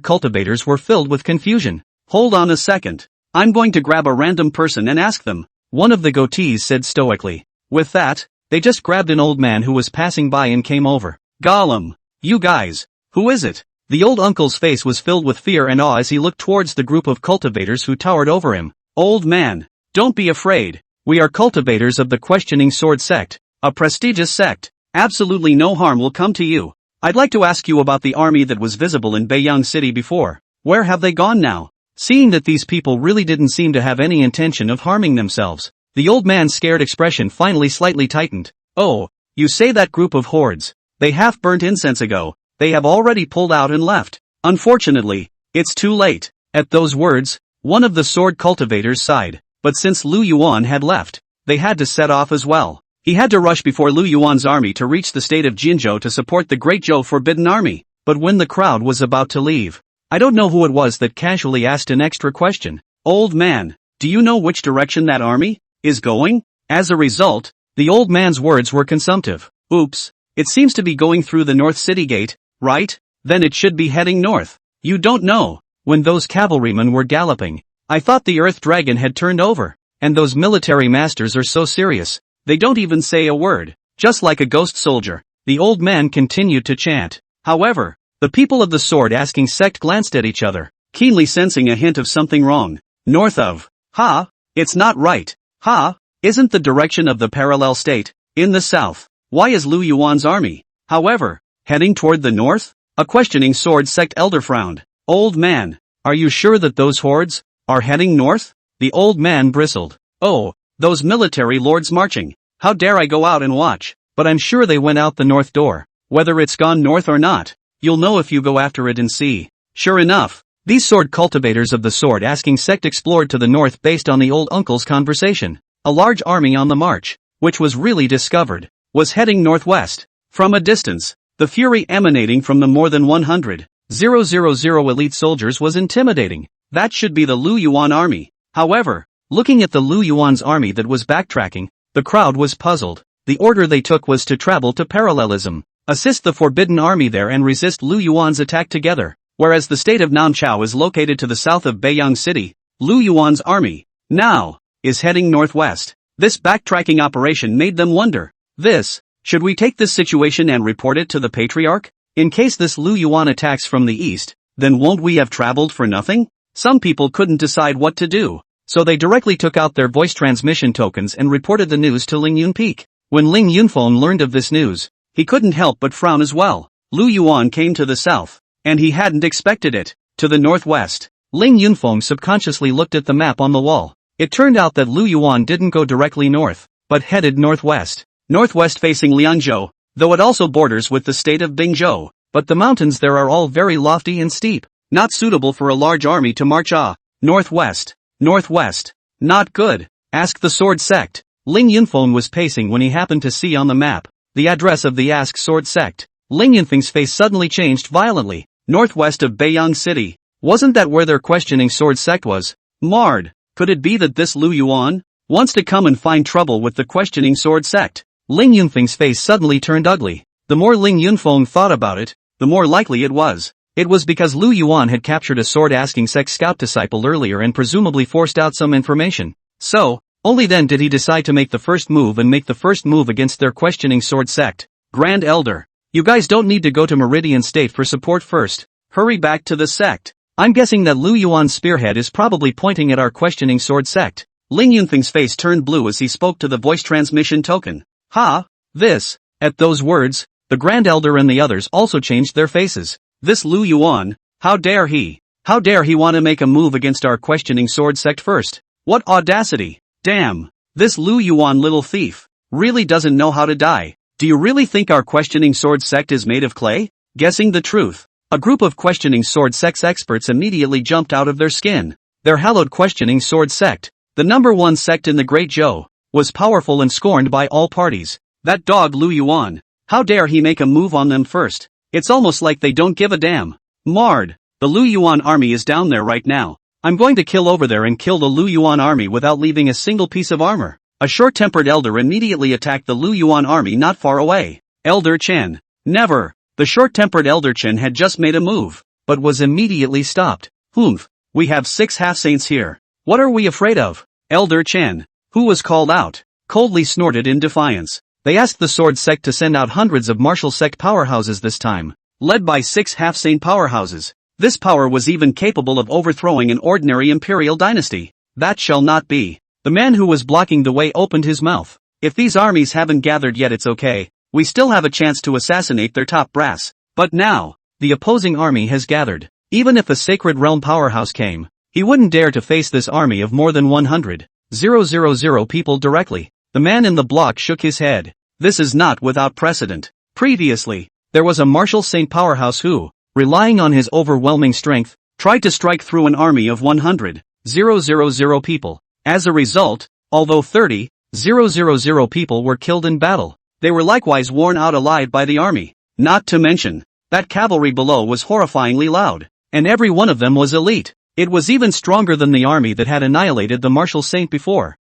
cultivators were filled with confusion. Hold on a second. I'm going to grab a random person and ask them. One of the goatees said stoically. With that, they just grabbed an old man who was passing by and came over. Gollum. You guys, who is it? The old uncle's face was filled with fear and awe as he looked towards the group of cultivators who towered over him. Old man, don't be afraid. We are cultivators of the questioning sword sect, a prestigious sect. Absolutely no harm will come to you. I'd like to ask you about the army that was visible in Beiyang City before. Where have they gone now? Seeing that these people really didn't seem to have any intention of harming themselves, the old man's scared expression finally slightly tightened. Oh, you say that group of hordes. They half burnt incense ago. They have already pulled out and left. Unfortunately, it's too late. At those words, one of the sword cultivators sighed. But since Lu Yuan had left, they had to set off as well. He had to rush before Lu Yuan's army to reach the state of Jinzhou to support the Great Zhou Forbidden Army. But when the crowd was about to leave, I don't know who it was that casually asked an extra question. Old man, do you know which direction that army is going? As a result, the old man's words were consumptive. Oops, it seems to be going through the North City Gate, right? Then it should be heading north. You don't know. When those cavalrymen were galloping, I thought the Earth Dragon had turned over. And those military masters are so serious. They don't even say a word. Just like a ghost soldier. the old man continued to chant. However, the people of the sword-asking sect glanced at each other, keenly sensing a hint of something wrong. North of. Ha! It's not right. Ha! Isn't the direction of the parallel state, in the south? Why is Lu Yuan's army, however, heading toward the north? A questioning sword sect elder frowned. Old man, are you sure that those hordes are heading north? The old man bristled. Oh, those military lords marching. How dare I go out and watch? But I'm sure they went out the north door. Whether it's gone north or not, you'll know if you go after it and see. Sure enough, these sword cultivators of the sword-asking sect explored to the north based on the old uncle's conversation. A large army on the march, which was really discovered, was heading northwest. From a distance, the fury emanating from the more than 100,000 elite soldiers was intimidating. That should be the Lu Yuan army. However, looking at the Lu Yuan's army that was backtracking, the crowd was puzzled. The order they took was to travel to parallelism, assist the forbidden army there and resist Lu Yuan's attack together. Whereas the state of Nanchao is located to the south of Beiyang City, Lu Yuan's army, now, is heading northwest. This backtracking operation made them wonder. Should we take this situation and report it to the patriarch? In case this Lu Yuan attacks from the east, then won't we have traveled for nothing? Some people couldn't decide what to do, so they directly took out their voice transmission tokens and reported the news to Ling Yunpeak. When Ling Yunfeng learned of this news, he couldn't help but frown as well. Lu Yuan came to the south, and he hadn't expected it. To the northwest, Ling Yunfeng subconsciously looked at the map on the wall. It turned out that Lu Yuan didn't go directly north, but headed northwest. Northwest facing Liangzhou, though it also borders with the state of Bingzhou, but the mountains there are all very lofty and steep, not suitable for a large army to march northwest. Not good. Ask the sword sect. Ling Yunfeng was pacing when he happened to see on the map the address of the Ask Sword sect. Ling Yunfeng's face suddenly changed violently. Northwest of Beiyang City. Wasn't that where their questioning sword sect was? Marred. Could it be that this Lu Yuan wants to come and find trouble with the questioning sword sect? Ling Yunfeng's face suddenly turned ugly. The more Ling Yunfeng thought about it, the more likely it was. It was because Lu Yuan had captured a sword-asking sect scout disciple earlier and presumably forced out some information. So, only then did he decide to make the first move against their questioning sword sect. Grand Elder, you guys don't need to go to Meridian State for support first. Hurry back to the sect. I'm guessing that Lu Yuan's spearhead is probably pointing at our questioning sword sect. Ling Yunfeng's face turned blue as he spoke to the voice transmission token. At those words, the Grand Elder and the others also changed their faces. This Lu Yuan, how dare he want to make a move against our questioning sword sect first? What audacity! Damn, this Lu Yuan little thief really doesn't know how to die. Do you really think our questioning sword sect is made of clay? Guessing the truth. A group of questioning sword sect's experts immediately jumped out of their skin. Their hallowed questioning sword sect, the #1 sect in the Great Zhou, was powerful and scorned by all parties. That dog Lu Yuan, how dare he make a move on them first? It's almost like they don't give a damn. Marred. The Lu Yuan army is down there right now. I'm going to kill over there and kill the Lu Yuan army without leaving a single piece of armor. A short-tempered elder immediately attacked the Lu Yuan army not far away. Elder Chen. Never. The short-tempered Elder Chen had just made a move, but was immediately stopped. Humph. We have 6 half-saints here. What are we afraid of? Elder Chen, who was called out, coldly snorted in defiance. They asked the sword sect to send out hundreds of martial sect powerhouses this time, led by 6 half-saint powerhouses. This power was even capable of overthrowing an ordinary imperial dynasty. That shall not be. The man who was blocking the way opened his mouth. If these armies haven't gathered yet, it's okay. We still have a chance to assassinate their top brass. But now, the opposing army has gathered. Even if a Sacred Realm powerhouse came, he wouldn't dare to face this army of more than 100,000 people directly. The man in the block shook his head. This is not without precedent. Previously, there was a martial saint powerhouse who, relying on his overwhelming strength, tried to strike through an army of 100,000 people. As a result, although 30,000 people were killed in battle, they were likewise worn out alive by the army. Not to mention, that cavalry below was horrifyingly loud, and every one of them was elite. It was even stronger than the army that had annihilated the martial saint before.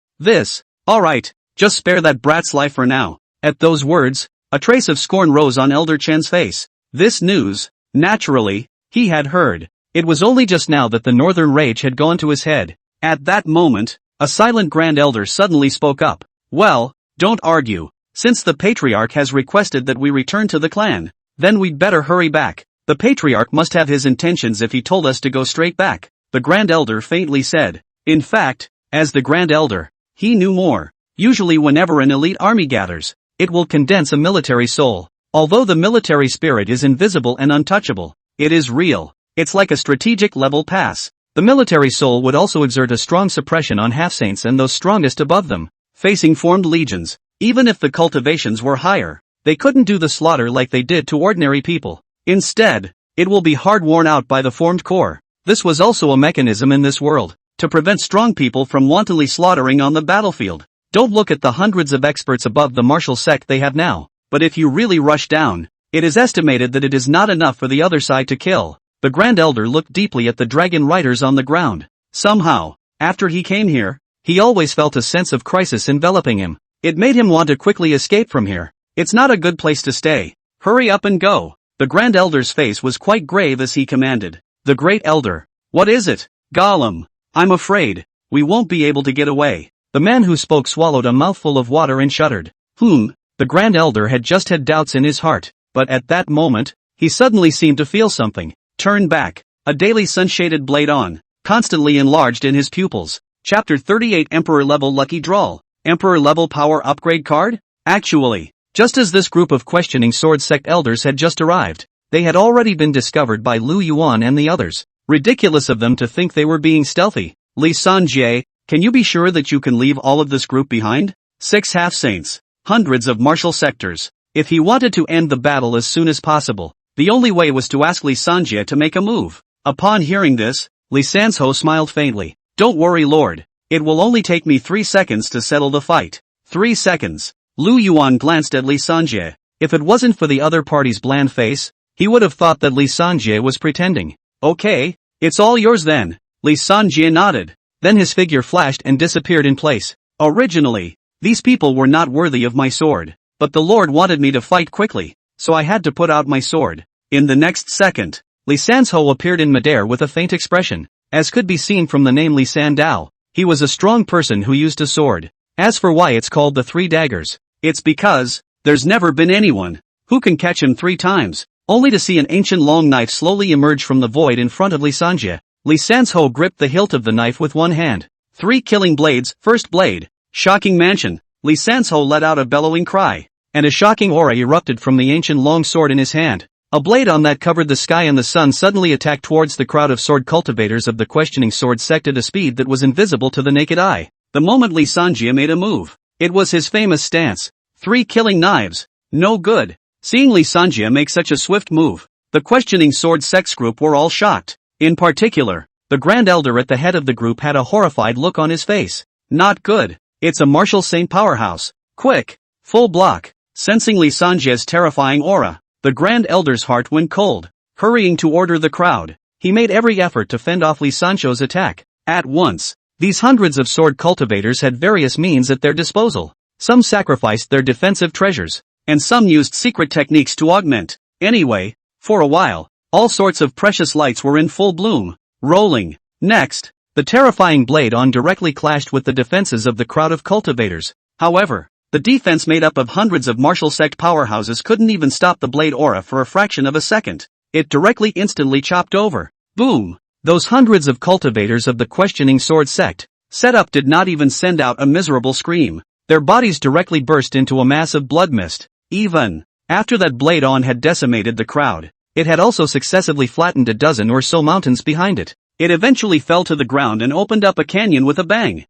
Alright, just spare that brat's life for now. At those words, a trace of scorn rose on Elder Chen's face. This news, naturally, he had heard. It was only just now that the northern rage had gone to his head. At that moment, a silent Grand Elder suddenly spoke up. Well, don't argue. Since the patriarch has requested that we return to the clan, then we'd better hurry back. The patriarch must have his intentions if he told us to go straight back, the Grand Elder faintly said. In fact, as the Grand Elder, he knew more. Usually whenever an elite army gathers, it will condense a military soul. Although the military spirit is invisible and untouchable, it is real. It's like a strategic level pass. The military soul would also exert a strong suppression on half-saints and those strongest above them, facing formed legions. Even if the cultivations were higher, they couldn't do the slaughter like they did to ordinary people. Instead, it will be hard worn out by the formed core. This was also a mechanism in this world, to prevent strong people from wantonly slaughtering on the battlefield. Don't look at the hundreds of experts above the martial sect they have now, but if you really rush down, it is estimated that it is not enough for the other side to kill. The Grand Elder looked deeply at the dragon riders on the ground. Somehow, after he came here, he always felt a sense of crisis enveloping him. It made him want to quickly escape from here. It's not a good place to stay. Hurry up and go. The Grand Elder's face was quite grave as he commanded. The Great Elder. What is it? Gollum. I'm afraid we won't be able to get away. The man who spoke swallowed a mouthful of water and shuddered. The Grand Elder had just had doubts in his heart, but at that moment, he suddenly seemed to feel something. Turn back. A daily sun-shaded blade on, constantly enlarged in his pupils. Chapter 38 Emperor Level Lucky Draw. Emperor Level Power Upgrade Card? Actually, just as this group of questioning sword sect elders had just arrived, they had already been discovered by Lu Yuan and the others. Ridiculous of them to think they were being stealthy. Li Sanjie, can you be sure that you can leave all of this group behind? 6 half-saints. Hundreds of martial sectors. If he wanted to end the battle as soon as possible, the only way was to ask Li Sanjie to make a move. Upon hearing this, Li Sanzhou smiled faintly. Don't worry, Lord. It will only take me 3 seconds to settle the fight. 3 seconds. Lu Yuan glanced at Li Sanjie. If it wasn't for the other party's bland face, he would have thought that Li Sanjie was pretending. Okay, it's all yours then. Li Sanjie nodded. Then his figure flashed and disappeared in place. Originally, these people were not worthy of my sword, but the Lord wanted me to fight quickly, so I had to put out my sword. In the next second, Li Sanzhou appeared in midair with a faint expression. As could be seen from the name Li Sandao, he was a strong person who used a sword. As for why it's called the 3 daggers, it's because there's never been anyone who can catch him 3 times, only to see an ancient long knife slowly emerge from the void in front of Li Sanjie. Li Sanzhou gripped the hilt of the knife with one hand. 3 killing blades, first blade. Shocking mansion. Li Sanzhou let out a bellowing cry, and a shocking aura erupted from the ancient long sword in his hand. A blade on that covered the sky, and the sun suddenly attacked towards the crowd of sword cultivators of the questioning sword sect at a speed that was invisible to the naked eye. The moment Li Sanjie made a move, it was his famous stance. 3 killing knives. No good. Seeing Li Sanjie make such a swift move, the questioning sword sect's group were all shocked. In particular, the Grand Elder at the head of the group had a horrified look on his face. Not good. It's a martial saint powerhouse. Quick. Full block. Sensing Li Sanjie's terrifying aura, the Grand Elder's heart went cold. Hurrying to order the crowd, he made every effort to fend off Li Sanzhou's attack. At once, these hundreds of sword cultivators had various means at their disposal. Some sacrificed their defensive treasures, and some used secret techniques to augment. Anyway, for a while, all sorts of precious lights were in full bloom. Rolling. Next, the terrifying blade on directly clashed with the defenses of the crowd of cultivators. However, the defense made up of hundreds of martial sect powerhouses couldn't even stop the blade aura for a fraction of a second. It directly instantly chopped over. Boom! Those hundreds of cultivators of the questioning sword sect setup did not even send out a miserable scream. Their bodies directly burst into a mass of blood mist. Even after that blade on had decimated the crowd, it had also successively flattened a dozen or so mountains behind it. It eventually fell to the ground and opened up a canyon with a bang.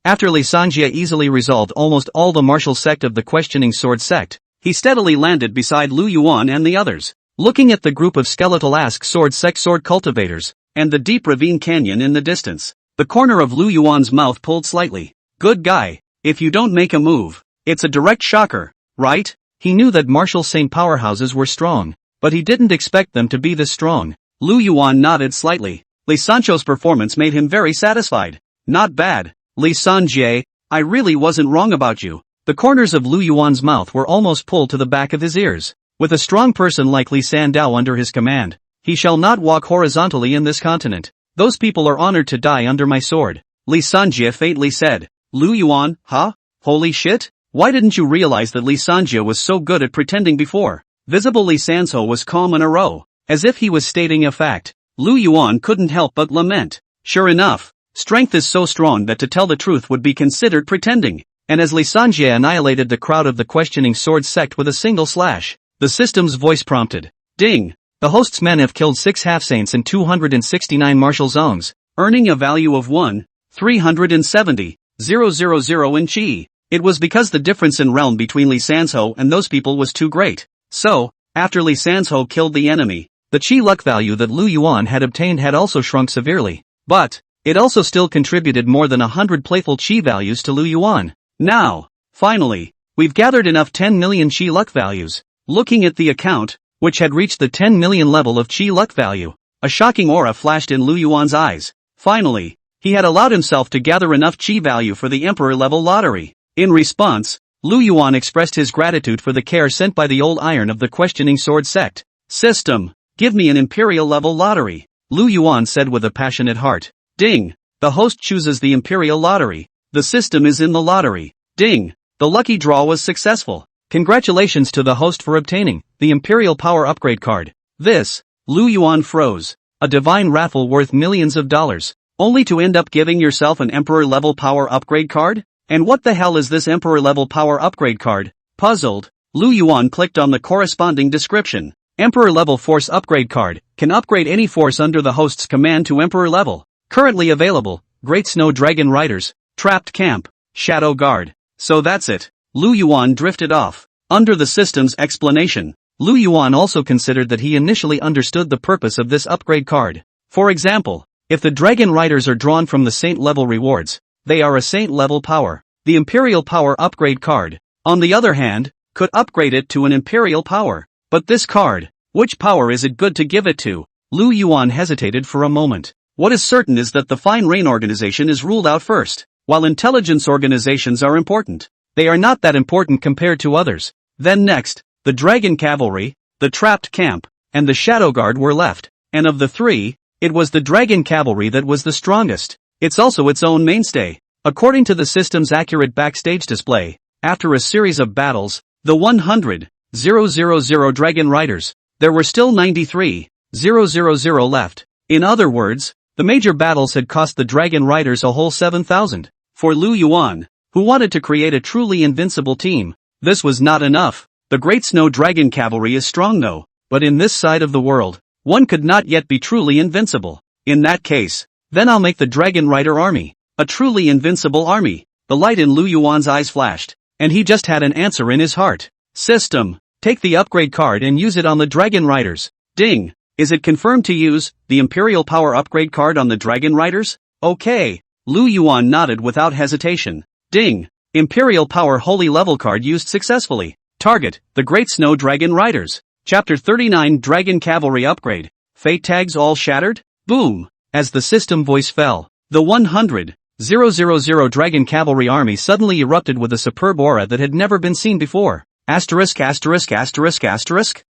After Li Sanjie easily resolved almost all the martial sect of the questioning sword sect, he steadily landed beside Lu Yuan and the others. Looking at the group of skeletal ask sword sect sword cultivators, and the deep ravine canyon in the distance, the corner of Lu Yuan's mouth pulled slightly. Good guy, if you don't make a move, it's a direct shocker, right? He knew that martial saint powerhouses were strong, but he didn't expect them to be this strong. Lu Yuan nodded slightly. Li Sanzhou's performance made him very satisfied. Not bad, Li Sanjie, I really wasn't wrong about you. The corners of Lu Yuan's mouth were almost pulled to the back of his ears. With a strong person like Li Sandao under his command, he shall not walk horizontally in this continent. Those people are honored to die under my sword. Li Sanjie faintly said. Lu Yuan, huh? Holy shit? Why didn't you realize that Lee Sanjie was so good at pretending before? Visible Lee Sanso was calm in a row, as if he was stating a fact. Lu Yuan couldn't help but lament. Sure enough, strength is so strong that to tell the truth would be considered pretending. And as Lee Sanjie annihilated the crowd of the questioning sword sect with a single slash, the system's voice prompted. Ding! The host's men have killed 6 half-saints and 269 martial zones, earning a value of 1,370,000 in chi. It was because the difference in realm between Lee Sanso and those people was too great. So, after Lee Sanso killed the enemy, the chi luck value that Lu Yuan had obtained had also shrunk severely. But, it also still contributed more than 100 playful chi values to Lu Yuan. Now, finally, we've gathered enough 10 million chi luck values. Looking at the account, which had reached the 10 million level of chi luck value, a shocking aura flashed in Lu Yuan's eyes. Finally, he had allowed himself to gather enough chi value for the emperor level lottery. In response, Lu Yuan expressed his gratitude for the care sent by the old iron of the questioning sword sect. System, give me an imperial level lottery, Lu Yuan said with a passionate heart. Ding! The host chooses the imperial lottery. The system is in the lottery. Ding! The lucky draw was successful. Congratulations to the host for obtaining the Imperial Power Upgrade card. This, Lu Yuan froze. A divine raffle worth millions of dollars, only to end up giving yourself an Emperor level Power Upgrade card? And what the hell is this Emperor level Power Upgrade card? Puzzled, Lu Yuan clicked on the corresponding description. Emperor level Force Upgrade card, can upgrade any force under the host's command to Emperor level. Currently available, Great Snow Dragon Riders, Trapped Camp, Shadow Guard. So that's it. Lu Yuan drifted off. Under the system's explanation, Lu Yuan also considered that he initially understood the purpose of this upgrade card. For example, if the Dragon Riders are drawn from the Saint level rewards, they are a Saint level power. The Imperial Power Upgrade card, on the other hand, could upgrade it to an Imperial Power. But this card, which power is it good to give it to? Lu Yuan hesitated for a moment. What is certain is that the Fine Rain organization is ruled out first. While intelligence organizations are important, they are not that important compared to others. Then next, the Dragon Cavalry, the Trapped Camp, and the Shadow Guard were left. And of the three, it was the Dragon Cavalry that was the strongest. It's also its own mainstay. According to the system's accurate backstage display, after a series of battles, the 100,000 Dragon Riders, there were still 93,000 left. In other words, the major battles had cost the Dragon Riders a whole 7,000. For Lu Yuan, who wanted to create a truly invincible team, this was not enough. The Great Snow Dragon Cavalry is strong though, but in this side of the world, one could not yet be truly invincible. In that case, then I'll make the Dragon Rider army, a truly invincible army. The light in Lu Yuan's eyes flashed, and he just had an answer in his heart. System, take the upgrade card and use it on the Dragon Riders. Ding! Is it confirmed to use the Imperial Power Upgrade card on the Dragon Riders? Okay. Lu Yuan nodded without hesitation. Ding! Imperial Power Holy Level card used successfully. Target, the Great Snow Dragon Riders. Chapter 39 Dragon Cavalry Upgrade. Fate tags all shattered? Boom! As the system voice fell, the 100,000 Dragon Cavalry army suddenly erupted with a superb aura that had never been seen before. Asterisk.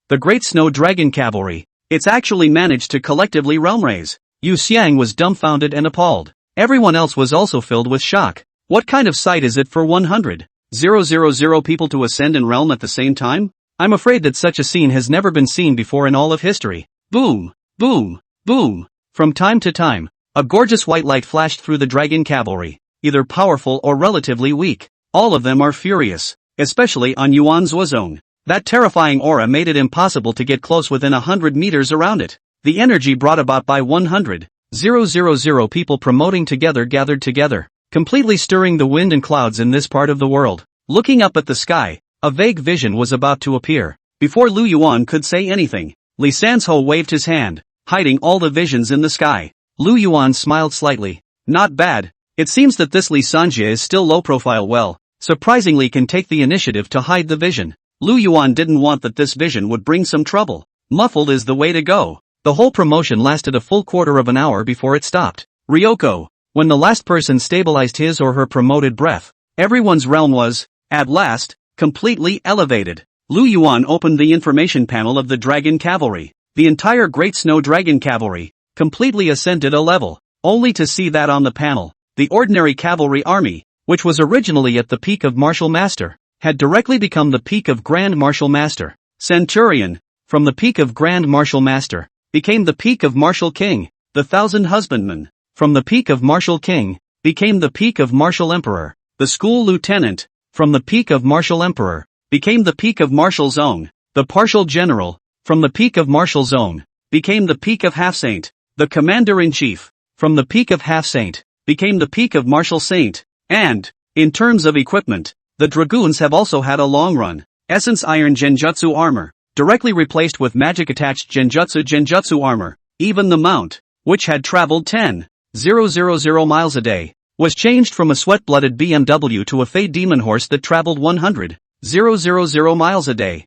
The Great Snow Dragon Cavalry. It's actually managed to collectively realm raise. Yu Xiang was dumbfounded and appalled. Everyone else was also filled with shock. What kind of sight is it for 100,000 people to ascend in realm at the same time? I'm afraid that such a scene has never been seen before in all of history. Boom! Boom! Boom! From time to time, a gorgeous white light flashed through the Dragon Cavalry, either powerful or relatively weak. All of them are furious, especially on Yuan Zuozong. That terrifying aura made it impossible to get close within 100 meters around it. The energy brought about by 100,000 people promoting together gathered together, completely stirring the wind and clouds in this part of the world. Looking up at the sky, a vague vision was about to appear. Before Lu Yuan could say anything, Li Sanzhou waved his hand, hiding all the visions in the sky. Lu Yuan smiled slightly. Not bad. It seems that this Li Sanjie is still low profile surprisingly can take the initiative to hide the vision. Lu Yuan didn't want that this vision would bring some trouble. Muffled is the way to go. The whole promotion lasted a full quarter of an hour before it stopped. Ryoko, when the last person stabilized his or her promoted breath, everyone's realm was, at last, completely elevated. Lu Yuan opened the information panel of the Dragon Cavalry. The entire Great Snow Dragon Cavalry completely ascended a level, only to see that on the panel, the ordinary cavalry army, which was originally at the peak of martial master, had directly become the peak of Grand Martial Master. Centurion, from the peak of Grand Martial Master, became the peak of Martial King. The Thousand Husbandman, from the peak of Martial King, became the peak of Martial Emperor. The School Lieutenant, from the peak of Martial Emperor, became the peak of Martial Zone. The Partial General, from the peak of Martial Zone, became the peak of Half-Saint. The Commander-in-Chief, from the peak of Half-Saint, became the peak of Martial Saint. And, in terms of equipment, the Dragoons have also had a long run. Essence Iron Genjutsu Armor, directly replaced with magic-attached Genjutsu Armor. Even the mount, which had traveled 10,000 miles a day, was changed from a sweat-blooded BMW to a Fey Demon Horse that traveled 100,000 miles a day.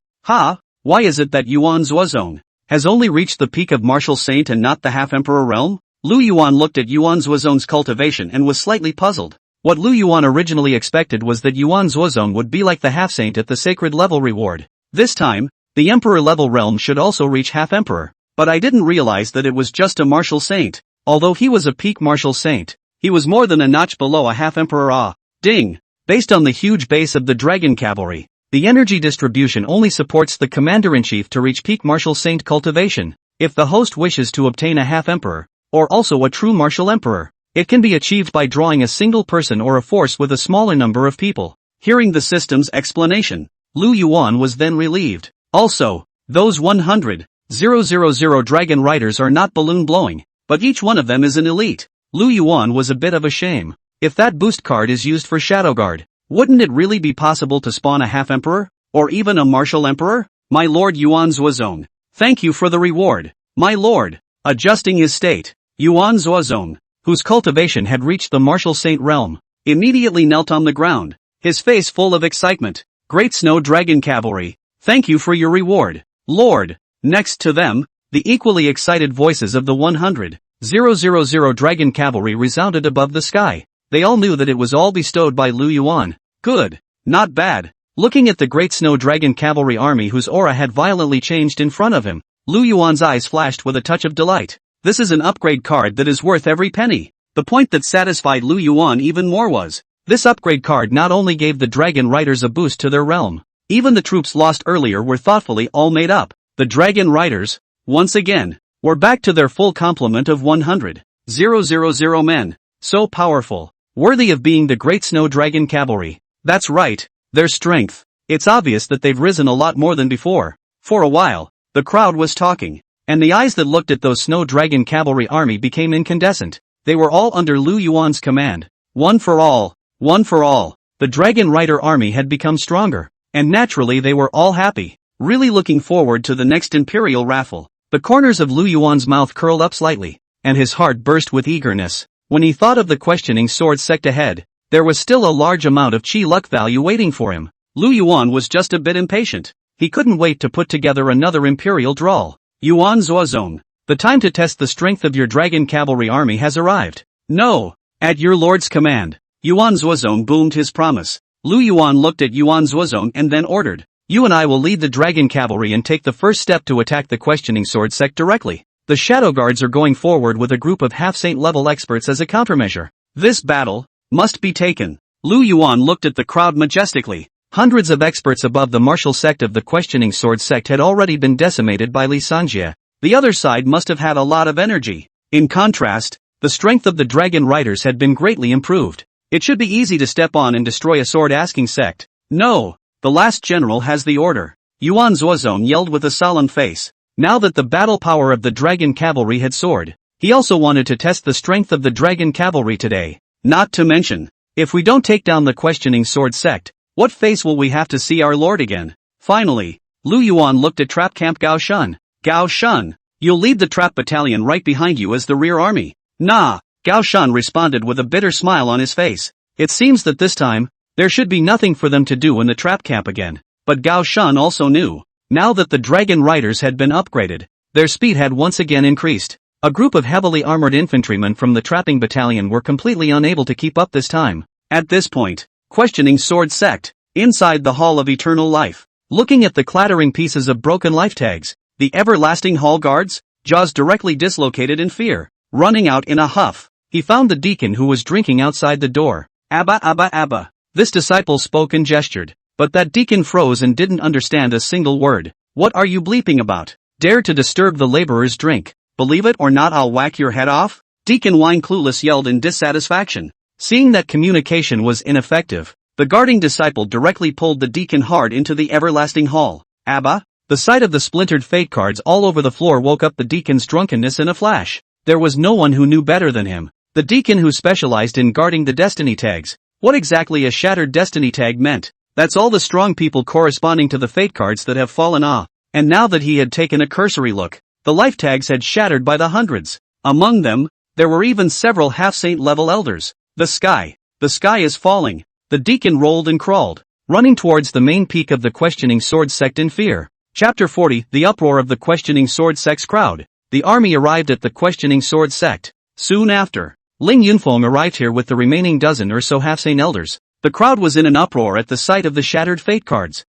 Why is it that Yuan Zuozong has only reached the peak of Martial Saint and not the Half-Emperor realm? Lu Yuan looked at Yuan Zuozong's cultivation and was slightly puzzled. What Lu Yuan originally expected was that Yuan Zuozong would be like the Half-Saint at the Sacred Level reward. This time, the Emperor level realm should also reach Half-Emperor, but I didn't realize that it was just a Martial Saint. Although he was a peak Martial Saint, he was more than a notch below a Half-Emperor. Ding! Based on the huge base of the Dragon Cavalry, the energy distribution only supports the Commander-in-Chief to reach peak Martial Saint cultivation. If the host wishes to obtain a Half-Emperor, or also a true Martial Emperor, it can be achieved by drawing a single person or a force with a smaller number of people. Hearing the system's explanation, Lu Yuan was then relieved. Also, those 100,000 dragon riders are not balloon blowing, but each one of them is an elite. Lu Yuan was a bit of a shame. If that boost card is used for Shadow Guard, wouldn't it really be possible to spawn a Half-Emperor? Or even a Martial Emperor? My Lord Yuan Zuozong, thank you for the reward. My Lord. Adjusting his state, Yuan Zuozong, whose cultivation had reached the Martial Saint realm, immediately knelt on the ground, his face full of excitement. Great Snow Dragon Cavalry, thank you for your reward, Lord. Next to them, the equally excited voices of the 100,000 Dragon Cavalry resounded above the sky. They all knew that it was all bestowed by Lu Yuan. Good. Not bad. Looking at the Great Snow Dragon Cavalry army whose aura had violently changed in front of him, Lu Yuan's eyes flashed with a touch of delight. This is an upgrade card that is worth every penny. The point that satisfied Lu Yuan even more was, this upgrade card not only gave the Dragon Riders a boost to their realm, even the troops lost earlier were thoughtfully all made up. The Dragon Riders, once again, were back to their full complement of 100,000 men. So powerful. Worthy of being the Great Snow Dragon Cavalry. That's right, their strength. It's obvious that they've risen a lot more than before. For a while, the crowd was talking, and the eyes that looked at those Snow Dragon Cavalry army became incandescent. They were all under Lu Yuan's command. One for all. One for all. The Dragon Rider army had become stronger, and naturally they were all happy, really looking forward to the next Imperial raffle. The corners of Lu Yuan's mouth curled up slightly, and his heart burst with eagerness. When he thought of the questioning sword sect ahead, there was still a large amount of chi luck value waiting for him. Lu Yuan was just a bit impatient. He couldn't wait to put together another Imperial drawl. Yuan Zuozong, the time to test the strength of your Dragon Cavalry army has arrived. No. At your lord's command. Yuan Zuozong boomed his promise. Lu Yuan looked at Yuan Zuozong and then ordered, you and I will lead the Dragon Cavalry and take the first step to attack the questioning sword sect directly. The Shadow Guards are going forward with a group of Half-Saint level experts as a countermeasure. This battle must be taken. Lu Yuan looked at the crowd majestically. Hundreds of experts above the martial sect of the questioning sword sect had already been decimated by Li Sanjie. The other side must have had a lot of energy. In contrast, the strength of the Dragon Riders had been greatly improved. It should be easy to step on and destroy a sword-asking sect. No, the last general has the order. Yuan Zuozong yelled with a solemn face. Now that the battle power of the Dragon Cavalry had soared, he also wanted to test the strength of the Dragon Cavalry today. Not to mention, if we don't take down the questioning sword sect, what face will we have to see our lord again? Finally, Lu Yuan looked at Trap Camp Gao Shun. Gao Shun, you'll lead the Trap Battalion right behind you as the rear army. Nah, Gao Shun responded with a bitter smile on his face. It seems that this time, there should be nothing for them to do in the Trap Camp again. But Gao Shun also knew, now that the Dragon Riders had been upgraded, their speed had once again increased. A group of heavily armored infantrymen from the Trapping Battalion were completely unable to keep up this time. At this point, questioning sword sect, inside the Hall of Eternal Life, looking at the clattering pieces of broken life tags, the everlasting hall guards, jaws directly dislocated in fear, running out in a huff, he found the deacon who was drinking outside the door. Abba, Abba, Abba. This disciple spoke and gestured. But that deacon froze and didn't understand a single word. What are you bleeping about? Dare to disturb the laborer's drink? Believe it or not, I'll whack your head off? Deacon Wine Clueless yelled in dissatisfaction. Seeing that communication was ineffective, the guarding disciple directly pulled the deacon hard into the everlasting hall. Abba? The sight of the splintered fate cards all over the floor woke up the deacon's drunkenness in a flash. There was no one who knew better than him. The deacon who specialized in guarding the destiny tags. What exactly a shattered destiny tag meant? That's all the strong people corresponding to the fate cards that have fallen off. And now that he had taken a cursory look, the life tags had shattered by the hundreds. Among them, there were even several half-saint level elders. The sky is falling. The deacon rolled and crawled, running towards the main peak of the questioning sword sect in fear. Chapter 40, The uproar of the questioning sword sect's crowd. The army arrived at the questioning sword sect. Soon after, Ling Yunfeng arrived here with the remaining dozen or so half-saint elders. The crowd was in an uproar at the sight of the shattered fate cards.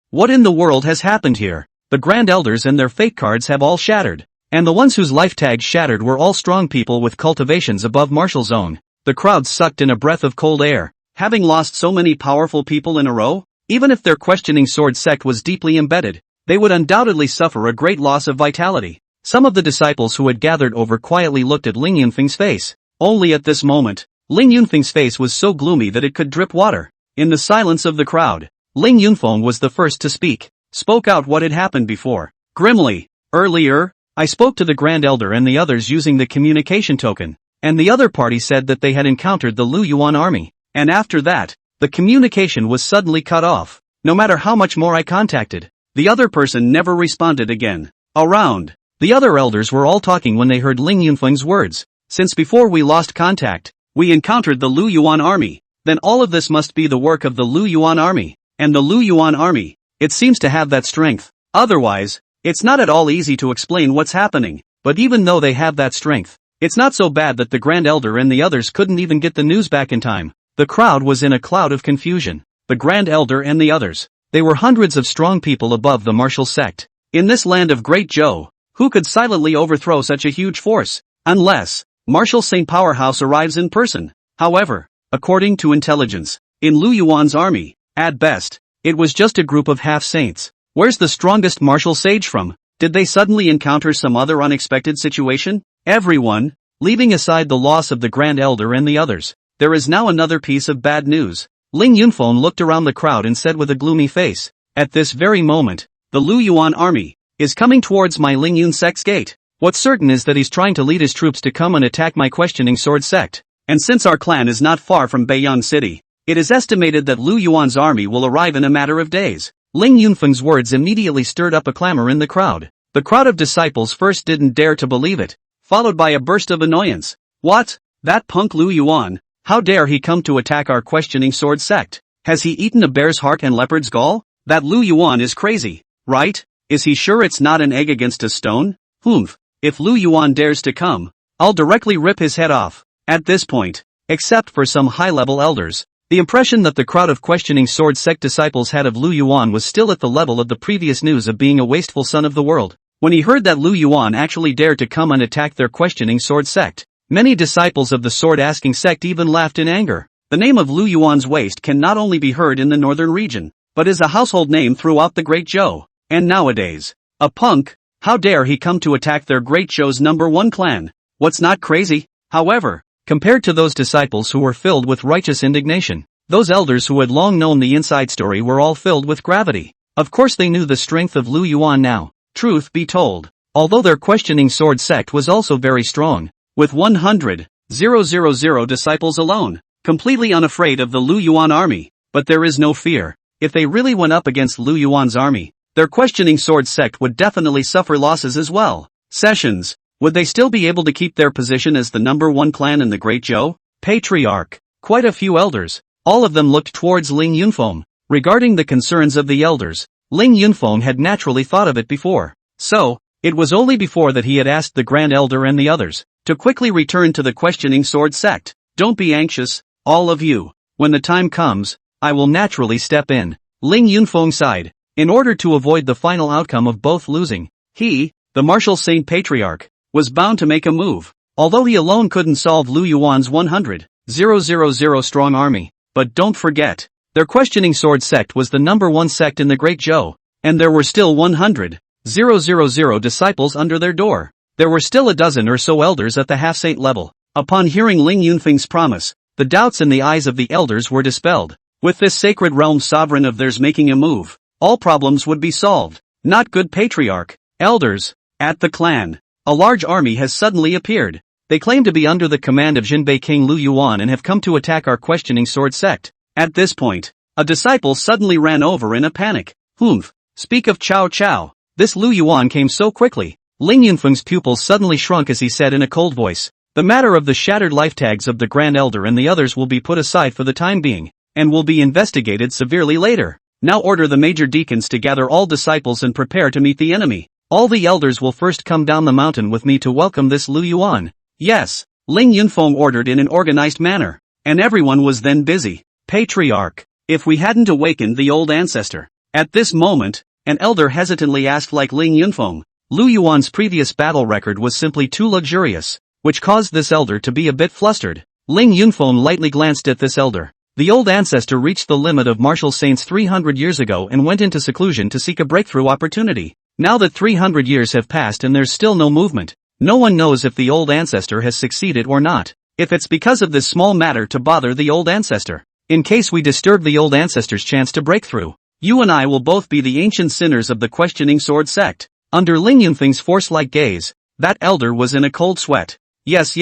What in the world has happened here? The grand elders and their fate cards have all shattered. And the ones whose life tags shattered were all strong people with cultivations above martial zone. The crowd sucked in a breath of cold air. Having lost so many powerful people in a row, even if their questioning sword sect was deeply embedded, they would undoubtedly suffer a great loss of vitality. Some of the disciples who had gathered over quietly looked at Ling Yunfeng's face. Only at this moment, Ling Yunfeng's face was so gloomy that it could drip water. In the silence of the crowd, Ling Yunfeng was the first to speak. Spoke out what had happened before. Grimly, earlier, I spoke to the Grand Elder and the others using the communication token, and the other party said that they had encountered the Lu Yuan army. And after that, the communication was suddenly cut off. No matter how much more I contacted, the other person never responded again. Around, the other elders were all talking when they heard Ling Yunfeng's words. Since before we lost contact, we encountered the Lu Yuan army. Then all of this must be the work of the Lu Yuan army. And the Lu Yuan army, it seems to have that strength. Otherwise, it's not at all easy to explain what's happening. But even though they have that strength, it's not so bad that the Grand Elder and the others couldn't even get the news back in time. The crowd was in a cloud of confusion. The Grand Elder and the others, they were hundreds of strong people above the martial sect. In this land of Great Zhou, who could silently overthrow such a huge force? Unless Martial Saint Powerhouse arrives in person. However, according to intelligence, in Lu Yuan's army, at best, it was just a group of half-saints. Where's the strongest martial sage from? Did they suddenly encounter some other unexpected situation? Everyone, leaving aside the loss of the Grand Elder and the others, there is now another piece of bad news. Ling Yunfeng looked around the crowd and said with a gloomy face, at this very moment, the Lu Yuan army is coming towards my Ling Yun sect's gate. What's certain is that he's trying to lead his troops to come and attack my questioning sword sect. And since our clan is not far from Beiyan City, it is estimated that Lu Yuan's army will arrive in a matter of days. Ling Yunfeng's words immediately stirred up a clamor in the crowd. The crowd of disciples first didn't dare to believe it, followed by a burst of annoyance. What? That punk Lu Yuan? How dare he come to attack our questioning sword sect? Has he eaten a bear's heart and leopard's gall? That Lu Yuan is crazy, right? Is he sure it's not an egg against a stone? Humph. If Lu Yuan dares to come, I'll directly rip his head off. At this point, except for some high-level elders, the impression that the crowd of questioning sword sect disciples had of Lu Yuan was still at the level of the previous news of being a wasteful son of the world. When he heard that Lu Yuan actually dared to come and attack their questioning sword sect, many disciples of the sword-asking sect even laughed in anger. The name of Lu Yuan's waste can not only be heard in the northern region, but is a household name throughout the Great Zhou. And nowadays, a punk, how dare he come to attack their Great Zhou's #1 clan? What's not crazy? However, compared to those disciples who were filled with righteous indignation, those elders who had long known the inside story were all filled with gravity. Of course they knew the strength of Lu Yuan now. Truth be told, although their questioning sword sect was also very strong, with 100,000 disciples alone, completely unafraid of the Lu Yuan army, but there is no fear. If they really went up against Lu Yuan's army, their questioning sword sect would definitely suffer losses as well. Sessions, would they still be able to keep their position as the #1 clan in the Great Zhou? Patriarch, quite a few elders, all of them looked towards Ling Yunfeng. Regarding the concerns of the elders, Ling Yunfeng had naturally thought of it before. So, it was only before that he had asked the Grand Elder and the others to quickly return to the questioning sword sect. Don't be anxious, all of you. When the time comes, I will naturally step in. Ling Yunfeng sighed. In order to avoid the final outcome of both losing, he, the martial Saint Patriarch, was bound to make a move. Although he alone couldn't solve Lu Yuan's 100,000 strong army. But don't forget, Their questioning sword sect was the #1 sect in the Great Zhou, and there were still 100,000 disciples under their door. There were still a dozen or so elders at the half-saint level. Upon hearing Ling Yunfeng's promise, the doubts in the eyes of the elders were dispelled. With this sacred realm sovereign of theirs making a move, all problems would be solved. Not good, patriarch. Elders. At the clan, a large army has suddenly appeared. They claim to be under the command of Jinbei King Lu Yuan and have come to attack our questioning sword sect. At this point, a disciple suddenly ran over in a panic. Humph. Speak of Chow Chow. This Lu Yuan came so quickly. Ling Yunfeng's pupils suddenly shrunk as he said in a cold voice, "The matter of the shattered life tags of the Grand Elder and the others will be put aside for the time being, and will be investigated severely later. Now order the major deacons to gather all disciples and prepare to meet the enemy. All the elders will first come down the mountain with me to welcome this Lu Yuan." Yes, Ling Yunfeng ordered in an organized manner, and everyone was then busy. Patriarch, if we hadn't awakened the old ancestor. At this moment, an elder hesitantly asked like Ling Yunfeng. Lu Yuan's previous battle record was simply too luxurious, which caused this elder to be a bit flustered. Ling Yunfeng lightly glanced at this elder. The old ancestor reached the limit of martial saints 300 years ago and went into seclusion to seek a breakthrough opportunity. Now that 300 years have passed and there's still no movement, no one knows if the old ancestor has succeeded or not. If it's because of this small matter to bother the old ancestor, in case we disturb the old ancestor's chance to break through, you and I will both be the ancient sinners of the questioning sword sect. Under Ling Yunfeng's force-like gaze, that elder was in a cold sweat. Yes,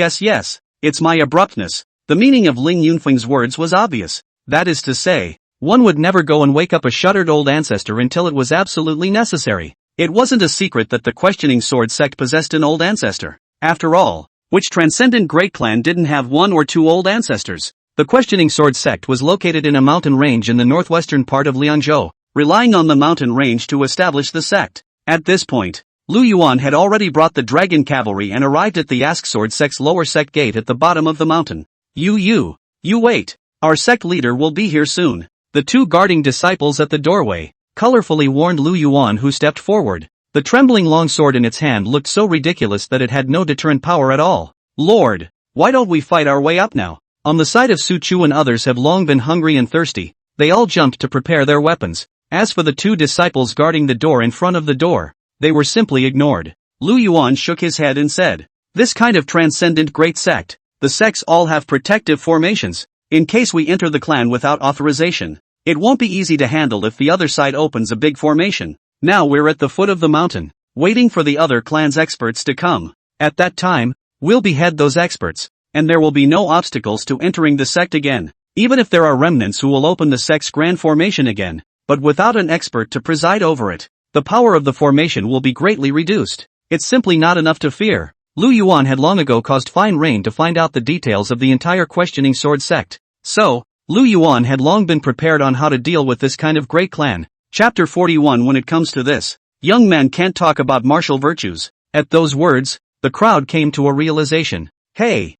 it's my abruptness. The meaning of Ling Yunfeng's words was obvious. That is to say, one would never go and wake up a shuttered old ancestor until it was absolutely necessary. It wasn't a secret that the questioning sword sect possessed an old ancestor. After all, which transcendent great clan didn't have one or two old ancestors? The questioning sword sect was located in a mountain range in the northwestern part of Liangzhou, relying on the mountain range to establish the sect. At this point, Lu Yuan had already brought the dragon cavalry and arrived at the Ask Sword sect's lower sect gate at the bottom of the mountain. You wait. Our sect leader will be here soon. The two guarding disciples at the doorway colorfully warned Lu Yuan, who stepped forward. The trembling long sword in its hand looked so ridiculous that it had no deterrent power at all. Lord, why don't we fight our way up now? On the side of Su Chu and others have long been hungry and thirsty. They all jumped to prepare their weapons. As for the two disciples guarding the door in front of the door, they were simply ignored. Lu Yuan shook his head and said, "This kind of transcendent great sect, the sects all have protective formations. In case we enter the clan without authorization, it won't be easy to handle if the other side opens a big formation. Now we're at the foot of the mountain, waiting for the other clan's experts to come. At that time, we'll behead those experts, and there will be no obstacles to entering the sect again. Even if there are remnants who will open the sect's grand formation again, but without an expert to preside over it, the power of the formation will be greatly reduced. It's simply not enough to fear." Lu Yuan had long ago caused fine rain to find out the details of the entire questioning sword sect. So, Lu Yuan had long been prepared on how to deal with this kind of great clan. Chapter 41. When it comes to this, young men can't talk about martial virtues. At those words, the crowd came to a realization. Hey,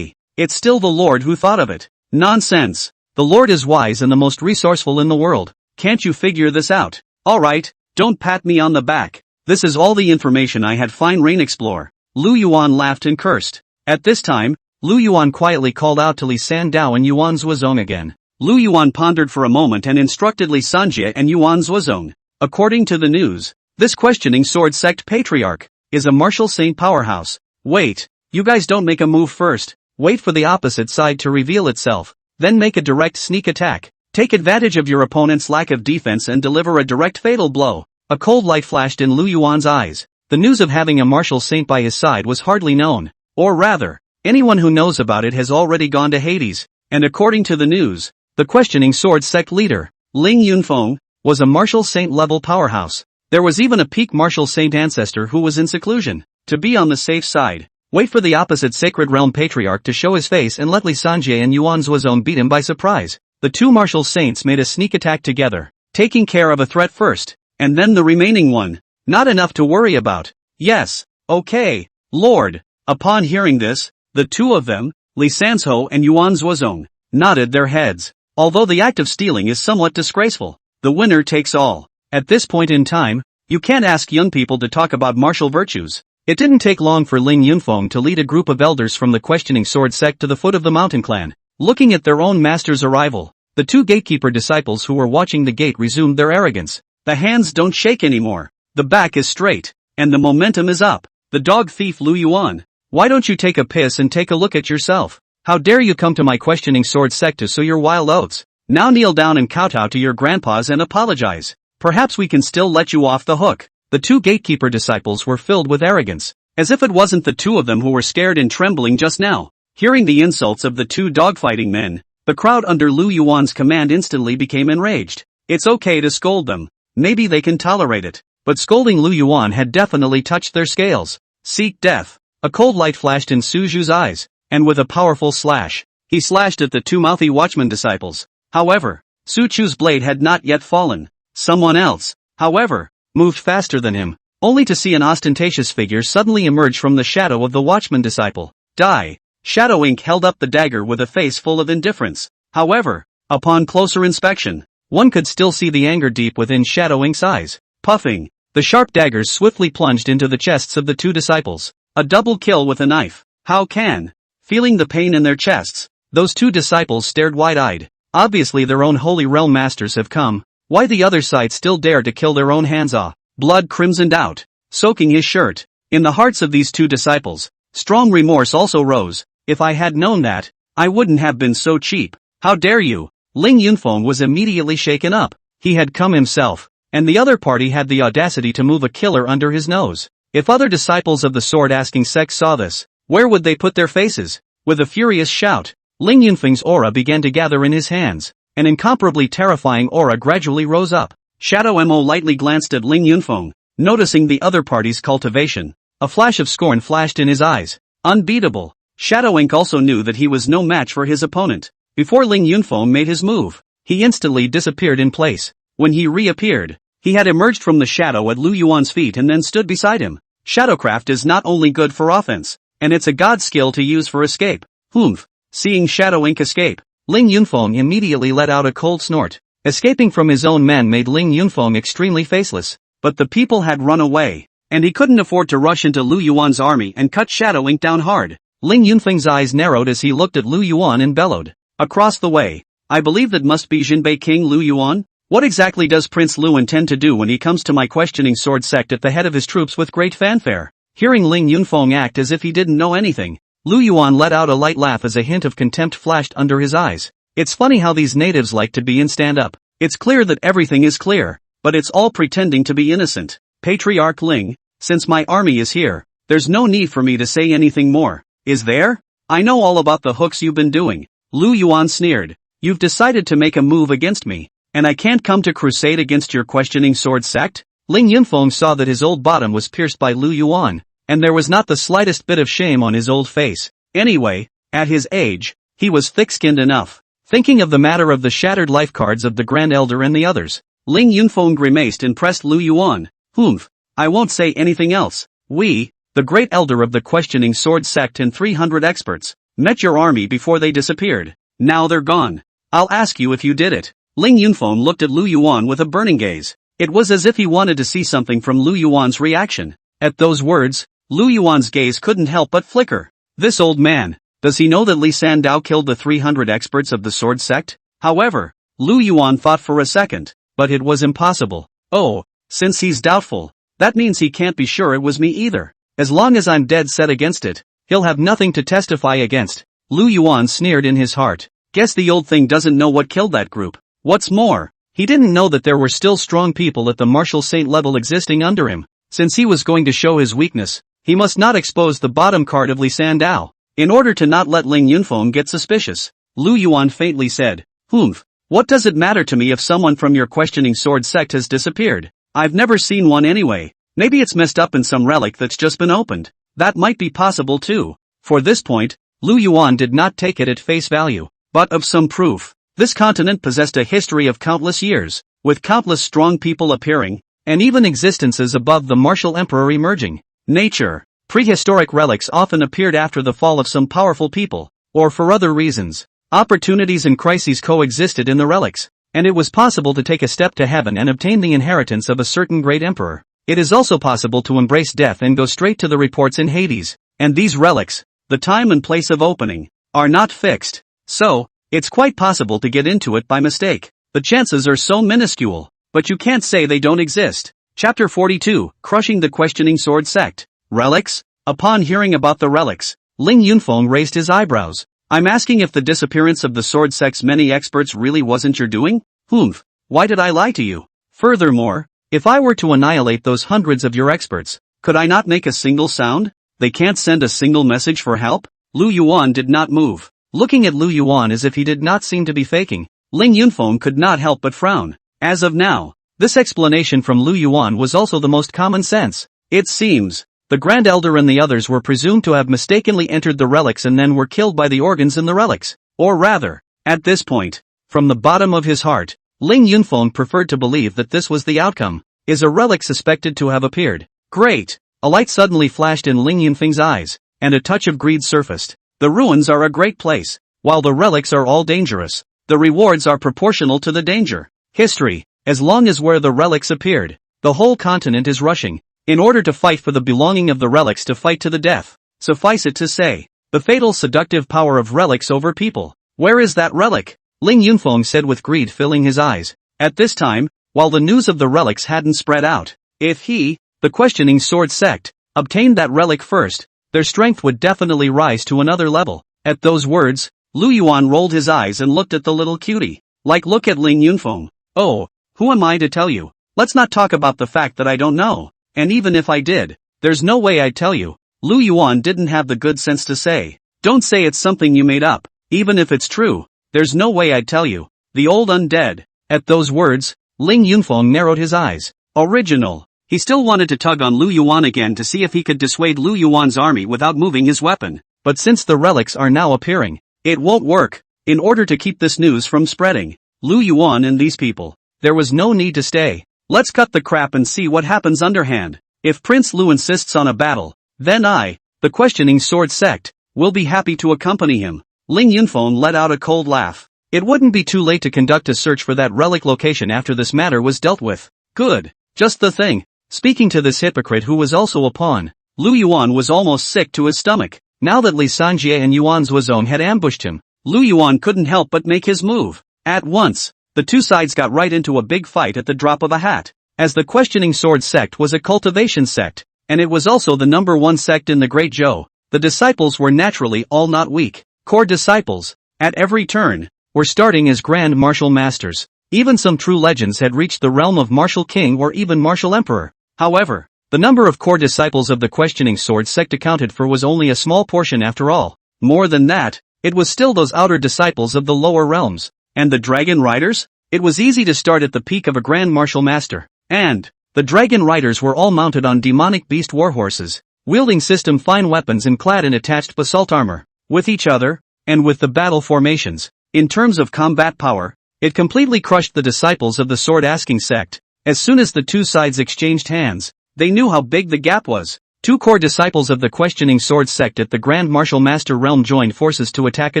it's still the Lord who thought of it. Nonsense. The Lord is wise and the most resourceful in the world. Can't you figure this out? Alright, don't pat me on the back. This is all the information I had. Fine rain explore. Lu Yuan laughed and cursed. At this time, Lu Yuan quietly called out to Li Sandao and Yuan Zuozong again. Lu Yuan pondered for a moment and instructed Li Sanjie and Yuan Zuozong. According to the news, this questioning sword sect patriarch is a martial saint powerhouse. Wait, you guys don't make a move first. Wait for the opposite side to reveal itself. Then make a direct sneak attack. Take advantage of your opponent's lack of defense and deliver a direct fatal blow. A cold light flashed in Lu Yuan's eyes. The news of having a martial saint by his side was hardly known. Or rather, anyone who knows about it has already gone to Hades. And according to the news, the questioning sword sect leader, Ling Yunfeng, was a martial saint level powerhouse. There was even a peak martial saint ancestor who was in seclusion. To be on the safe side, wait for the opposite sacred realm patriarch to show his face and let Li Sanjie and Yuan Zuozong beat him by surprise. The two martial saints made a sneak attack together, taking care of a threat first, and then the remaining one. Not enough to worry about. Yes, okay, Lord. Upon hearing this, the two of them, Li Sanzhou and Yuan Zuozong, nodded their heads. Although the act of stealing is somewhat disgraceful, the winner takes all. At this point in time, you can't ask young people to talk about martial virtues. It didn't take long for Ling Yunfeng to lead a group of elders from the questioning sword sect to the foot of the mountain clan. Looking at their own master's arrival, The two gatekeeper disciples who were watching the gate resumed their arrogance. The hands don't shake anymore. The back is straight. And the momentum is up. The dog thief Lu Yuan. Why don't you take a piss and take a look at yourself? How dare you come to my questioning sword sect to sow your wild oats? Now kneel down and kowtow to your grandpas and apologize. Perhaps we can still let you off the hook. The two gatekeeper disciples were filled with arrogance. As if it wasn't the two of them who were scared and trembling just now. Hearing the insults of the two dogfighting men, the crowd under Lu Yuan's command instantly became enraged. It's okay to scold them. Maybe they can tolerate it. But scolding Lu Yuan had definitely touched their scales. Seek death. A cold light flashed in Su Zhu's eyes, and with a powerful slash, he slashed at the two mouthy watchman disciples. However, Su Chu's blade had not yet fallen. Someone else, however, moved faster than him, only to see an ostentatious figure suddenly emerge from the shadow of the watchman disciple. Die. Shadow Ink held up the dagger with a face full of indifference. However, upon closer inspection, one could still see the anger deep within Shadow Ink's eyes. Puffing, the sharp daggers swiftly plunged into the chests of the two disciples. A double kill with a knife. How can? Feeling the pain in their chests, those two disciples stared wide-eyed. Obviously their own holy realm masters have come. Why the other side still dare to kill their own hands-off? Blood crimsoned out, soaking his shirt. In the hearts of these two disciples, strong remorse also rose. If I had known that, I wouldn't have been so cheap. How dare you? Ling Yunfeng was immediately shaken up. He had come himself, and the other party had the audacity to move a killer under his nose. If other disciples of the sword-asking sect saw this, where would they put their faces? With a furious shout, Ling Yunfeng's aura began to gather in his hands. An incomparably terrifying aura gradually rose up. Shadow Mo lightly glanced at Ling Yunfeng, noticing the other party's cultivation. A flash of scorn flashed in his eyes. Unbeatable. Shadow Ink also knew that he was no match for his opponent. Before Ling Yunfeng made his move, he instantly disappeared in place. When he reappeared, he had emerged from the shadow at Lu Yuan's feet and then stood beside him. Shadowcraft is not only good for offense, and it's a god skill to use for escape. Humph. Seeing Shadow Ink escape, Ling Yunfeng immediately let out a cold snort. Escaping from his own men made Ling Yunfeng extremely faceless, but the people had run away, and he couldn't afford to rush into Lu Yuan's army and cut Shadow Ink down hard. Ling Yunfeng's eyes narrowed as he looked at Lu Yuan and bellowed. Across the way, I believe that must be Jinbei King Lu Yuan? What exactly does Prince Lu intend to do when he comes to my questioning sword sect at the head of his troops with great fanfare? Hearing Ling Yunfeng act as if he didn't know anything, Lu Yuan let out a light laugh as a hint of contempt flashed under his eyes. It's funny how these natives like to be in stand-up. It's clear that everything is clear, but it's all pretending to be innocent. Patriarch Ling, since my army is here, there's no need for me to say anything more, is there? I know all about the hooks you've been doing. Lu Yuan sneered. You've decided to make a move against me, and I can't come to crusade against your questioning sword sect? Ling Yunfeng saw that his old bottom was pierced by Lu Yuan, and there was not the slightest bit of shame on his old face. Anyway, at his age, he was thick-skinned enough. Thinking of the matter of the shattered life cards of the Grand Elder and the others, Ling Yunfeng grimaced and pressed Lu Yuan. Humph, I won't say anything else. We, the Great Elder of the questioning sword sect and 300 experts, met your army before they disappeared. Now they're gone. I'll ask you if you did it. Ling Yunfeng looked at Lu Yuan with a burning gaze. It was as if he wanted to see something from Lu Yuan's reaction. At those words, Lu Yuan's gaze couldn't help but flicker. This old man, does he know that Li Sandao killed the 300 experts of the sword sect? However, Lu Yuan thought for a second, but it was impossible. Oh, since he's doubtful, that means he can't be sure it was me either. As long as I'm dead set against it, he'll have nothing to testify against. Lu Yuan sneered in his heart. Guess the old thing doesn't know what killed that group. What's more, he didn't know that there were still strong people at the martial saint level existing under him. Since he was going to show his weakness, he must not expose the bottom card of Li Sandao. In order to not let Ling Yunfeng get suspicious, Lu Yuan faintly said, Humph, what does it matter to me if someone from your questioning sword sect has disappeared? I've never seen one anyway. Maybe it's messed up in some relic that's just been opened. That might be possible too. For this point, Lu Yuan did not take it at face value, but of some proof. This continent possessed a history of countless years, with countless strong people appearing, and even existences above the martial emperor emerging. Nature. Prehistoric relics often appeared after the fall of some powerful people, or for other reasons. Opportunities and crises coexisted in the relics, and it was possible to take a step to heaven and obtain the inheritance of a certain great emperor. It is also possible to embrace death and go straight to the reports in Hades. And these relics, the time and place of opening, are not fixed. So, It's quite possible to get into it by mistake. The chances are so minuscule, but you can't say they don't exist. Chapter 42, Crushing the Questioning Sword Sect. Relics? Upon hearing about the relics, Ling Yunfeng raised his eyebrows. I'm asking if the disappearance of the sword sect's many experts really wasn't your doing? Humph. Why did I lie to you? Furthermore, if I were to annihilate those hundreds of your experts, could I not make a single sound? They can't send a single message for help? Lu Yuan did not move. Looking at Lu Yuan as if he did not seem to be faking, Ling Yunfeng could not help but frown. As of now, this explanation from Lu Yuan was also the most common sense. It seems, the Grand Elder and the others were presumed to have mistakenly entered the relics and then were killed by the organs in the relics. Or rather, at this point, from the bottom of his heart, Ling Yunfeng preferred to believe that this was the outcome. Is a relic suspected to have appeared? Great! A light suddenly flashed in Ling Yunfeng's eyes, and a touch of greed surfaced. The ruins are a great place, while the relics are all dangerous. The rewards are proportional to the danger. History, as long as where the relics appeared, the whole continent is rushing, in order to fight for the belonging of the relics to fight to the death. Suffice it to say, the fatal seductive power of relics over people. Where is that relic? Ling Yunfeng said with greed filling his eyes. At this time, while the news of the relics hadn't spread out, if he, the questioning sword sect, obtained that relic first, their strength would definitely rise to another level. At those words, Lu Yuan rolled his eyes and looked at the little cutie. Like, look at Ling Yunfeng. Oh, who am I to tell you? Let's not talk about the fact that I don't know. And even if I did, there's no way I'd tell you. Lu Yuan didn't have the good sense to say. Don't say it's something you made up. Even if it's true, there's no way I'd tell you. The old undead. At those words, Ling Yunfeng narrowed his eyes. Original. He still wanted to tug on Lu Yuan again to see if he could dissuade Lu Yuan's army without moving his weapon. But since the relics are now appearing, it won't work. In order to keep this news from spreading, Lu Yuan and these people, there was no need to stay. Let's cut the crap and see what happens underhand. If Prince Lu insists on a battle, then I, the questioning sword sect, will be happy to accompany him. Ling Yunfeng let out a cold laugh. It wouldn't be too late to conduct a search for that relic location after this matter was dealt with. Good. Just the thing. Speaking to this hypocrite who was also a pawn, Lu Yuan was almost sick to his stomach. Now that Li Sanjie and Yuan Zuozong had ambushed him, Lu Yuan couldn't help but make his move. At once, the two sides got right into a big fight at the drop of a hat. As the questioning sword sect was a cultivation sect, and it was also the #1 sect in the Great Zhou, the disciples were naturally all not weak. Core disciples, at every turn, were starting as Grand Martial Masters. Even some true legends had reached the realm of Martial King or even Martial Emperor. However, the number of core disciples of the questioning sword sect accounted for was only a small portion after all. More than that, it was still those outer disciples of the lower realms. And the Dragon Riders? It was easy to start at the peak of a Grand Martial Master. And the Dragon Riders were all mounted on demonic beast warhorses, wielding system-fine weapons and clad in attached basalt armor. With each other, and with the battle formations, in terms of combat power, it completely crushed the disciples of the sword-asking sect. As soon as the two sides exchanged hands, they knew how big the gap was. Two core disciples of the questioning sword sect at the Grand Martial Master realm joined forces to attack a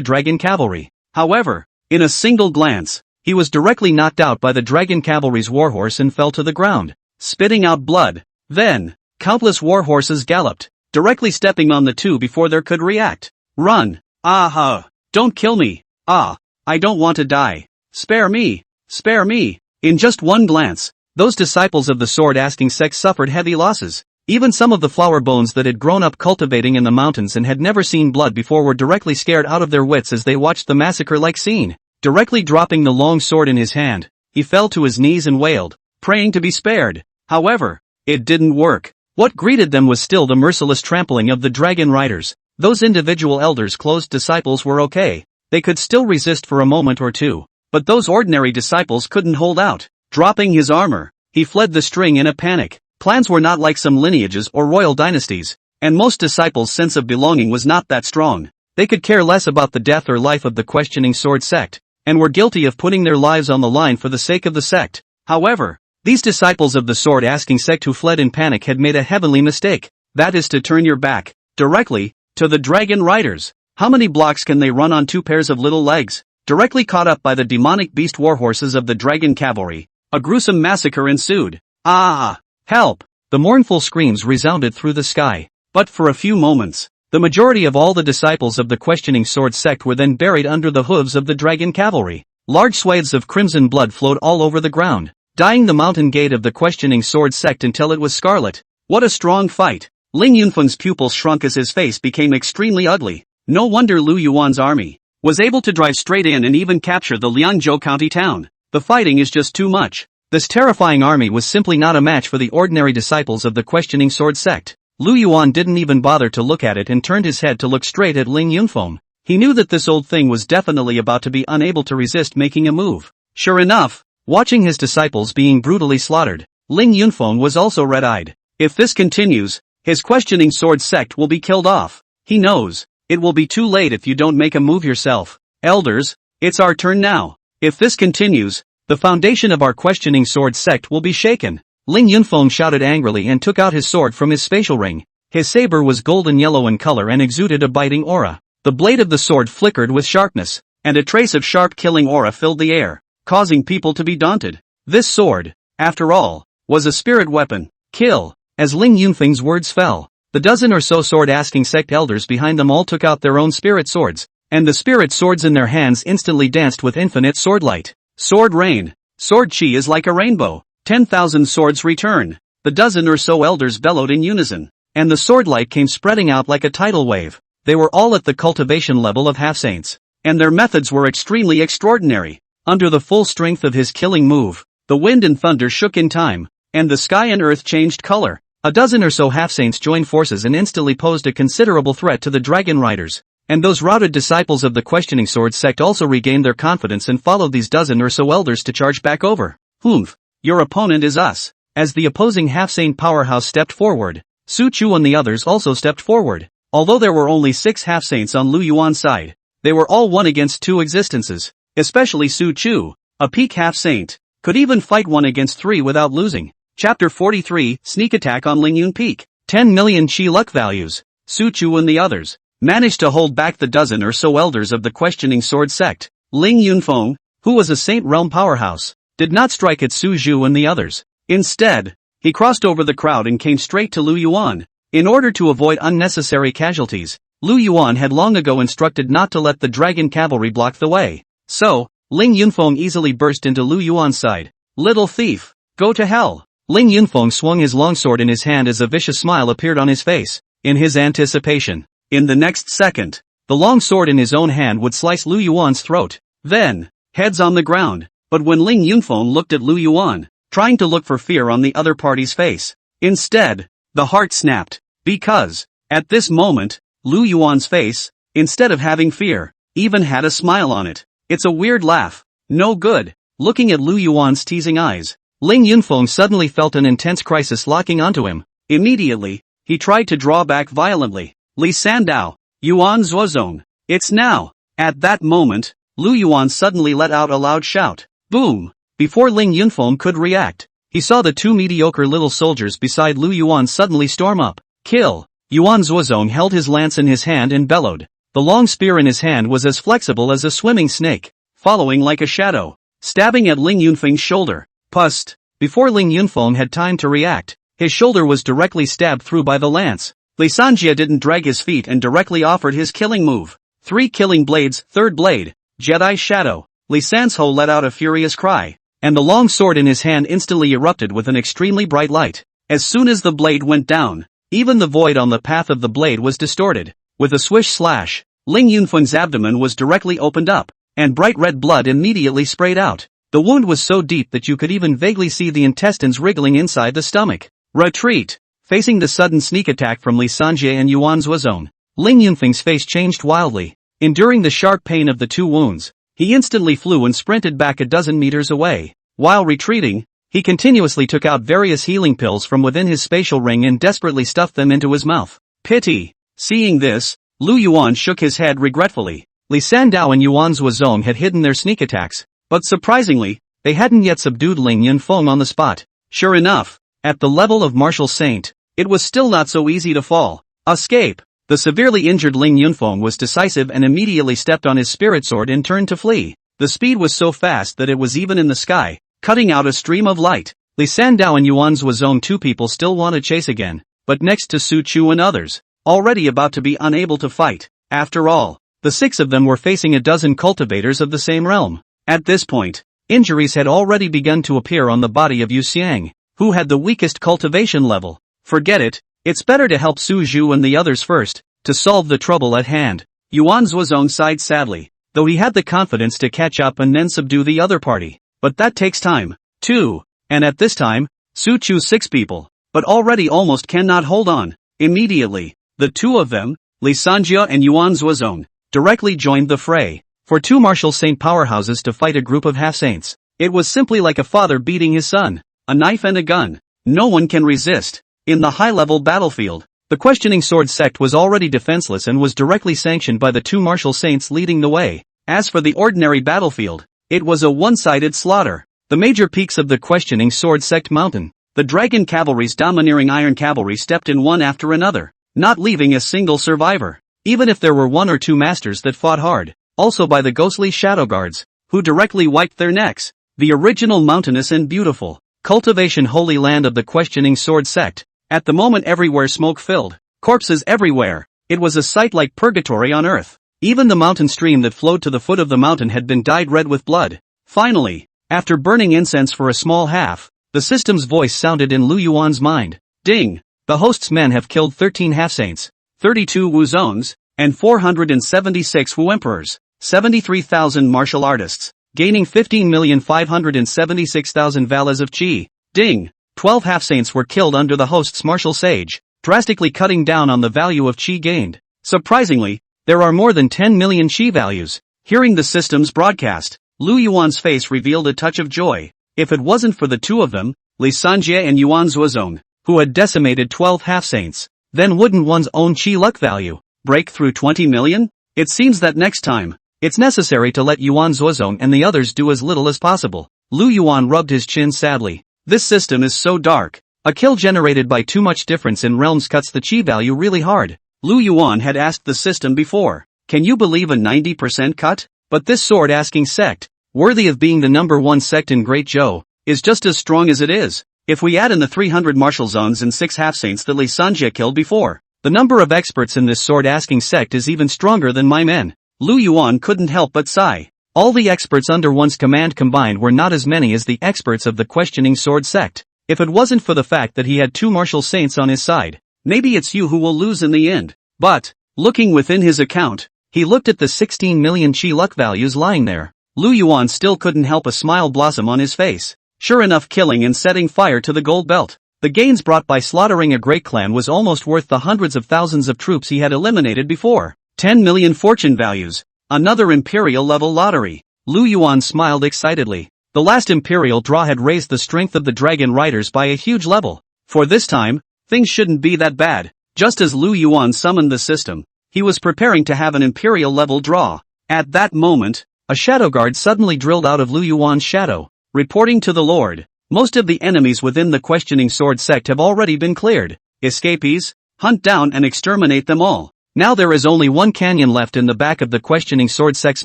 dragon cavalry. However, in a single glance, he was directly knocked out by the dragon cavalry's warhorse and fell to the ground, spitting out blood. Then, countless warhorses galloped, directly stepping on the two before they could react. Run! Aha! Don't kill me! Ah! I don't want to die! Spare me! Spare me! In just one glance, those disciples of the sword-asking sect suffered heavy losses. Even some of the flower bones that had grown up cultivating in the mountains and had never seen blood before were directly scared out of their wits as they watched the massacre-like scene. Directly dropping the long sword in his hand, he fell to his knees and wailed, praying to be spared. However, it didn't work. What greeted them was still the merciless trampling of the Dragon Riders. Those individual elders' closed disciples were okay. They could still resist for a moment or two. But those ordinary disciples couldn't hold out. Dropping his armor, he fled the string in a panic. Clans were not like some lineages or royal dynasties, and most disciples' sense of belonging was not that strong. They could care less about the death or life of the questioning sword sect, and were guilty of putting their lives on the line for the sake of the sect. However, these disciples of the sword-asking sect who fled in panic had made a heavenly mistake. That is to turn your back, directly, to the Dragon Riders. How many blocks can they run on two pairs of little legs? Directly caught up by the demonic beast warhorses of the dragon cavalry, a gruesome massacre ensued. Ah! Help! The mournful screams resounded through the sky. But for a few moments, The majority of all the disciples of the questioning sword sect were then buried under the hooves of the dragon cavalry. Large swathes of crimson blood flowed all over the ground, dyeing the mountain gate of the questioning sword sect until it was scarlet. What a strong fight! Ling Yunfeng's pupils shrunk as his face became extremely ugly. No wonder Lu Yuan's army was able to drive straight in and even capture the Liangzhou county town. The fighting is just too much. This terrifying army was simply not a match for the ordinary disciples of the questioning sword sect. Lu Yuan didn't even bother to look at it and turned his head to look straight at Ling Yunfeng. He knew that this old thing was definitely about to be unable to resist making a move. Sure enough, watching his disciples being brutally slaughtered, Ling Yunfeng was also red-eyed. If this continues, his questioning sword sect will be killed off. He knows, it will be too late if you don't make a move yourself. Elders, it's our turn now. If this continues, the foundation of our questioning sword sect will be shaken. Ling Yunfeng shouted angrily and took out his sword from his spatial ring. His saber was golden yellow in color and exuded a biting aura. The blade of the sword flickered with sharpness, and a trace of sharp killing aura filled the air, causing people to be daunted. This sword, after all, was a spirit weapon. Kill! As Ling Yunfeng's words fell, the dozen or so sword-asking sect elders behind them all took out their own spirit swords, and the spirit swords in their hands instantly danced with infinite sword light. Sword rain. Sword chi is like a rainbow. 10,000 swords return. The dozen or so elders bellowed in unison, and the sword light came spreading out like a tidal wave. They were all at the cultivation level of half-saints, and their methods were extremely extraordinary. Under the full strength of his killing move, the wind and thunder shook in time, and the sky and earth changed color. A dozen or so half-saints joined forces and instantly posed a considerable threat to the dragon riders. And those routed disciples of the questioning sword sect also regained their confidence and followed these dozen or so elders to charge back over. Humph! Your opponent is us. As the opposing half-saint powerhouse stepped forward, Su Chu and the others also stepped forward. Although there were only 6 half-saints on Lu Yuan's side, they were all 1 against 2 existences. Especially Su Chu, a peak half-saint, could even fight 1 against 3 without losing. Chapter 43, Sneak Attack on Ling Yun Peak. 10 million chi luck values. Su Chu and the others managed to hold back the dozen or so elders of the questioning sword sect. Ling Yunfeng, who was a Saint Realm powerhouse, did not strike at Su Zhu and the others. Instead, he crossed over the crowd and came straight to Lu Yuan. In order to avoid unnecessary casualties, Lu Yuan had long ago instructed not to let the dragon cavalry block the way. So, Ling Yunfeng easily burst into Lu Yuan's side. Little thief, go to hell! Ling Yunfeng swung his longsword in his hand as a vicious smile appeared on his face, in his anticipation. In the next second, the long sword in his own hand would slice Lu Yuan's throat. Then, heads on the ground. But when Ling Yunfeng looked at Lu Yuan, trying to look for fear on the other party's face, instead, the heart snapped. Because, at this moment, Lu Yuan's face, instead of having fear, even had a smile on it. It's a weird laugh. No good. Looking at Lu Yuan's teasing eyes, Ling Yunfeng suddenly felt an intense crisis locking onto him. Immediately, he tried to draw back violently. Li Sandao, Yuan Zuozong, it's now. At that moment, Lu Yuan suddenly let out a loud shout. Boom! Before Ling Yunfeng could react, he saw the 2 mediocre little soldiers beside Lu Yuan suddenly storm up. Kill! Yuan Zuozong held his lance in his hand and bellowed. The long spear in his hand was as flexible as a swimming snake, following like a shadow, stabbing at Ling Yunfeng's shoulder. Pust! Before Ling Yunfeng had time to react, his shoulder was directly stabbed through by the lance. Li Sanjie didn't drag his feet and directly offered his killing move. 3 killing blades, 3rd blade, Jedi Shadow. Li Sanzhou let out a furious cry, and the long sword in his hand instantly erupted with an extremely bright light. As soon as the blade went down, even the void on the path of the blade was distorted. With a swish slash, Ling Yunfeng's abdomen was directly opened up, and bright red blood immediately sprayed out. The wound was so deep that you could even vaguely see the intestines wriggling inside the stomach. Retreat! Facing the sudden sneak attack from Li Sanjie and Yuan Zuozong, Ling Yunfeng's face changed wildly. Enduring the sharp pain of the 2 wounds, he instantly flew and sprinted back a dozen meters away. While retreating, he continuously took out various healing pills from within his spatial ring and desperately stuffed them into his mouth. Pity! Seeing this, Lu Yuan shook his head regretfully. Li Sandao and Yuan Zuozong had hidden their sneak attacks, but surprisingly, they hadn't yet subdued Ling Yunfeng on the spot. Sure enough, at the level of martial saint, it was still not so easy to fall. Escape! The severely injured Ling Yunfeng was decisive and immediately stepped on his spirit sword and turned to flee. The speed was so fast that it was even in the sky, cutting out a stream of light. Li Sandao and Yuan Zuozong, 2 people still want to chase again, but next to Su Chu and others, already about to be unable to fight. After all, the 6 of them were facing a dozen cultivators of the same realm. At this point, injuries had already begun to appear on the body of Yu Xiang, who had the weakest cultivation level. Forget it, it's better to help Su Zhu and the others first, to solve the trouble at hand. Yuan Zuozong sighed sadly, though he had the confidence to catch up and then subdue the other party. But that takes time, too. And at this time, Su Chu's 6 people, but already almost cannot hold on. Immediately, the 2 of them, Li Sanjie and Yuan Zuozong, directly joined the fray. For 2 martial saint powerhouses to fight a group of half-saints, it was simply like a father beating his son. A knife and a gun. No one can resist. In the high-level battlefield, the questioning sword sect was already defenseless and was directly sanctioned by the 2 martial saints leading the way. As for the ordinary battlefield, it was a one-sided slaughter. The major peaks of the questioning sword sect mountain, the dragon cavalry's domineering iron cavalry stepped in one after another, not leaving a single survivor, even if there were 1 or 2 masters that fought hard, also by the ghostly shadow guards, who directly wiped their necks. The original mountainous and beautiful cultivation holy land of the questioning sword sect, at the moment everywhere smoke-filled, corpses everywhere. It was a sight like purgatory on earth. Even the mountain stream that flowed to the foot of the mountain had been dyed red with blood. Finally, after burning incense for a small half, the system's voice sounded in Lu Yuan's mind. Ding! The host's men have killed 13 half-saints, 32 Wu zones, and 476 Wu emperors, 73,000 martial artists, gaining 15,576,000 valas of qi. Ding! 12 half-saints were killed under the host's martial sage, drastically cutting down on the value of qi gained. Surprisingly, there are more than 10 million qi values. Hearing the system's broadcast, Lu Yuan's face revealed a touch of joy. If it wasn't for the 2 of them, Li Sanjie and Yuan Zuozong, who had decimated 12 half-saints, then wouldn't one's own qi luck value break through 20 million? It seems that next time, it's necessary to let Yuan Zuozong and the others do as little as possible. Lu Yuan rubbed his chin sadly. This system is so dark. A kill generated by too much difference in realms cuts the qi value really hard. Lu Yuan had asked the system before, can you believe a 90% cut? But this sword-asking sect, worthy of being the #1 sect in Great Zhou, is just as strong as it is. If we add in the 300 martial zones and 6 half-saints that Li Sanjie killed before, the number of experts in this sword-asking sect is even stronger than my men. Lu Yuan couldn't help but sigh. All the experts under one's command combined were not as many as the experts of the questioning sword sect. If it wasn't for the fact that he had 2 martial saints on his side, maybe it's you who will lose in the end. But, looking within his account, he looked at the 16 million qi luck values lying there. Lu Yuan still couldn't help a smile blossom on his face. Sure enough, killing and setting fire to the gold belt, the gains brought by slaughtering a great clan was almost worth the hundreds of thousands of troops he had eliminated before. 10 million fortune values. Another imperial level lottery. Lu Yuan smiled excitedly. The last imperial draw had raised the strength of the dragon riders by a huge level. For this time, things shouldn't be that bad. Just as Lu Yuan summoned the system, he was preparing to have an imperial level draw. At that moment, a shadow guard suddenly drilled out of Lu Yuan's shadow, reporting to the Lord. Most of the enemies within the questioning sword sect have already been cleared. Escapees, hunt down and exterminate them all. Now there is only one canyon left in the back of the questioning sword sect's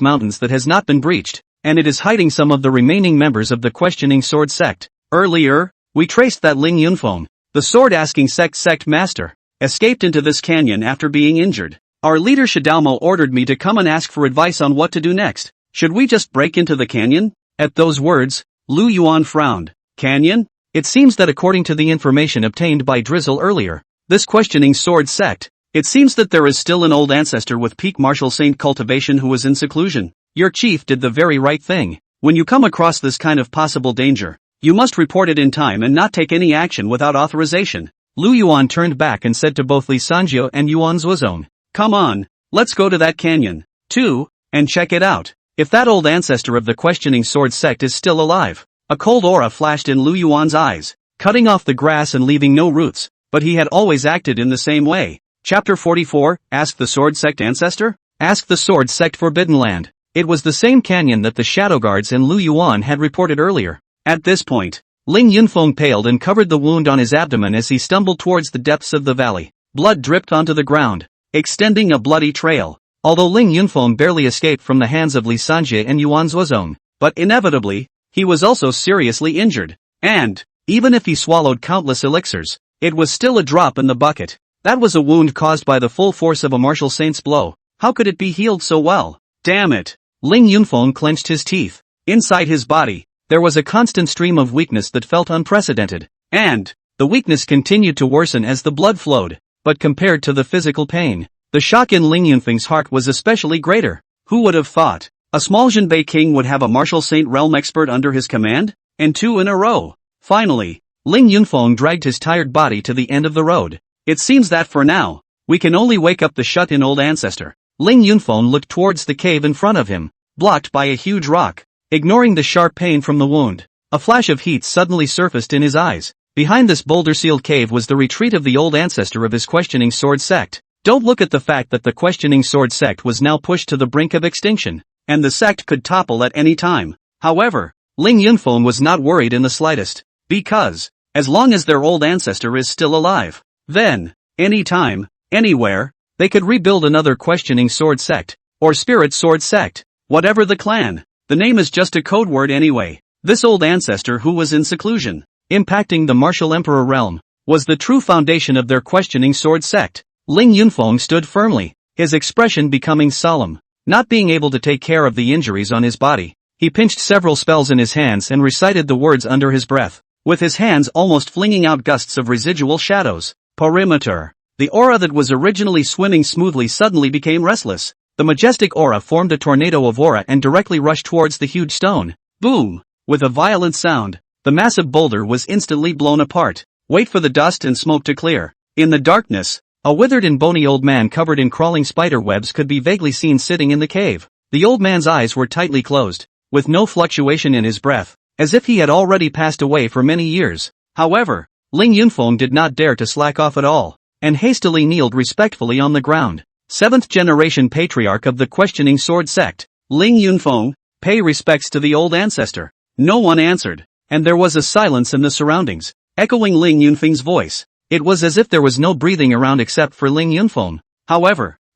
mountains that has not been breached, and it is hiding some of the remaining members of the questioning sword sect. Earlier, we traced that Ling Yunfeng, the sword-asking sect master, escaped into this canyon after being injured. Our leader Shidao ordered me to come and ask for advice on what to do next. Should we just break into the canyon? At those words, Lu Yuan frowned. Canyon? It seems that according to the information obtained by Drizzle earlier, this questioning sword sect, it seems that there is still an old ancestor with peak martial saint cultivation who was in seclusion. Your chief did the very right thing. When you come across this kind of possible danger, you must report it in time and not take any action without authorization. Lu Yuan turned back and said to both Li Sanjie and Yuan Zuozong, come on, let's go to that canyon, too, and check it out. If that old ancestor of the questioning sword sect is still alive. A cold aura flashed in Lu Yuan's eyes, cutting off the grass and leaving no roots, but he had always acted in the same way. Chapter 44, Ask the Sword Sect Ancestor? Ask the Sword Sect Forbidden Land. It was the same canyon that the Shadow Guards and Lu Yuan had reported earlier. At this point, Ling Yunfeng paled and covered the wound on his abdomen as he stumbled towards the depths of the valley. Blood dripped onto the ground, extending a bloody trail. Although Ling Yunfeng barely escaped from the hands of Li Sanjie and Yuan Zuozong, but inevitably, he was also seriously injured. And, even if he swallowed countless elixirs, it was still a drop in the bucket. That was a wound caused by the full force of a martial saint's blow. How could it be healed so well? Damn it! Ling Yunfeng clenched his teeth. Inside his body, there was a constant stream of weakness that felt unprecedented. And the weakness continued to worsen as the blood flowed. But compared to the physical pain, the shock in Ling Yunfeng's heart was especially greater. Who would have thought? A small Jinbei king would have a martial saint realm expert under his command? And 2 in a row. Finally, Ling Yunfeng dragged his tired body to the end of the road. It seems that for now, we can only wake up the shut-in old ancestor. Ling Yunfeng looked towards the cave in front of him, blocked by a huge rock. Ignoring the sharp pain from the wound, a flash of heat suddenly surfaced in his eyes. Behind this boulder-sealed cave was the retreat of the old ancestor of his questioning sword sect. Don't look at the fact that the questioning sword sect was now pushed to the brink of extinction, and the sect could topple at any time. However, Ling Yunfeng was not worried in the slightest, because, as long as their old ancestor is still alive, then, anytime, anywhere, they could rebuild another questioning sword sect, or spirit sword sect, whatever the clan. The name is just a code word anyway. This old ancestor who was in seclusion, impacting the martial emperor realm, was the true foundation of their questioning sword sect. Ling Yunfeng stood firmly, his expression becoming solemn. Not being able to take care of the injuries on his body, he pinched several spells in his hands and recited the words under his breath, with his hands almost flinging out gusts of residual shadows. Perimeter. The aura that was originally swimming smoothly suddenly became restless. The majestic aura formed a tornado of aura and directly rushed towards the huge stone. Boom! With a violent sound, the massive boulder was instantly blown apart. Wait for the dust and smoke to clear. In the darkness, a withered and bony old man covered in crawling spider webs could be vaguely seen sitting in the cave. The old man's eyes were tightly closed, with no fluctuation in his breath, as if he had already passed away for many years. However, Ling Yunfeng did not dare to slack off at all, and hastily kneeled respectfully on the ground. 7th generation patriarch of the questioning sword sect, Ling Yunfeng, pay respects to the old ancestor. No one answered, and there was a silence in the surroundings, echoing Ling Yunfeng's voice. It was as if there was no breathing around except for Ling Yunfeng.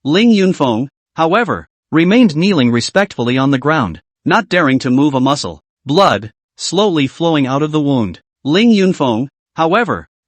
Ling Yunfeng, remained kneeling respectfully on the ground, not daring to move a muscle. Blood, slowly flowing out of the wound. Ling Yunfeng,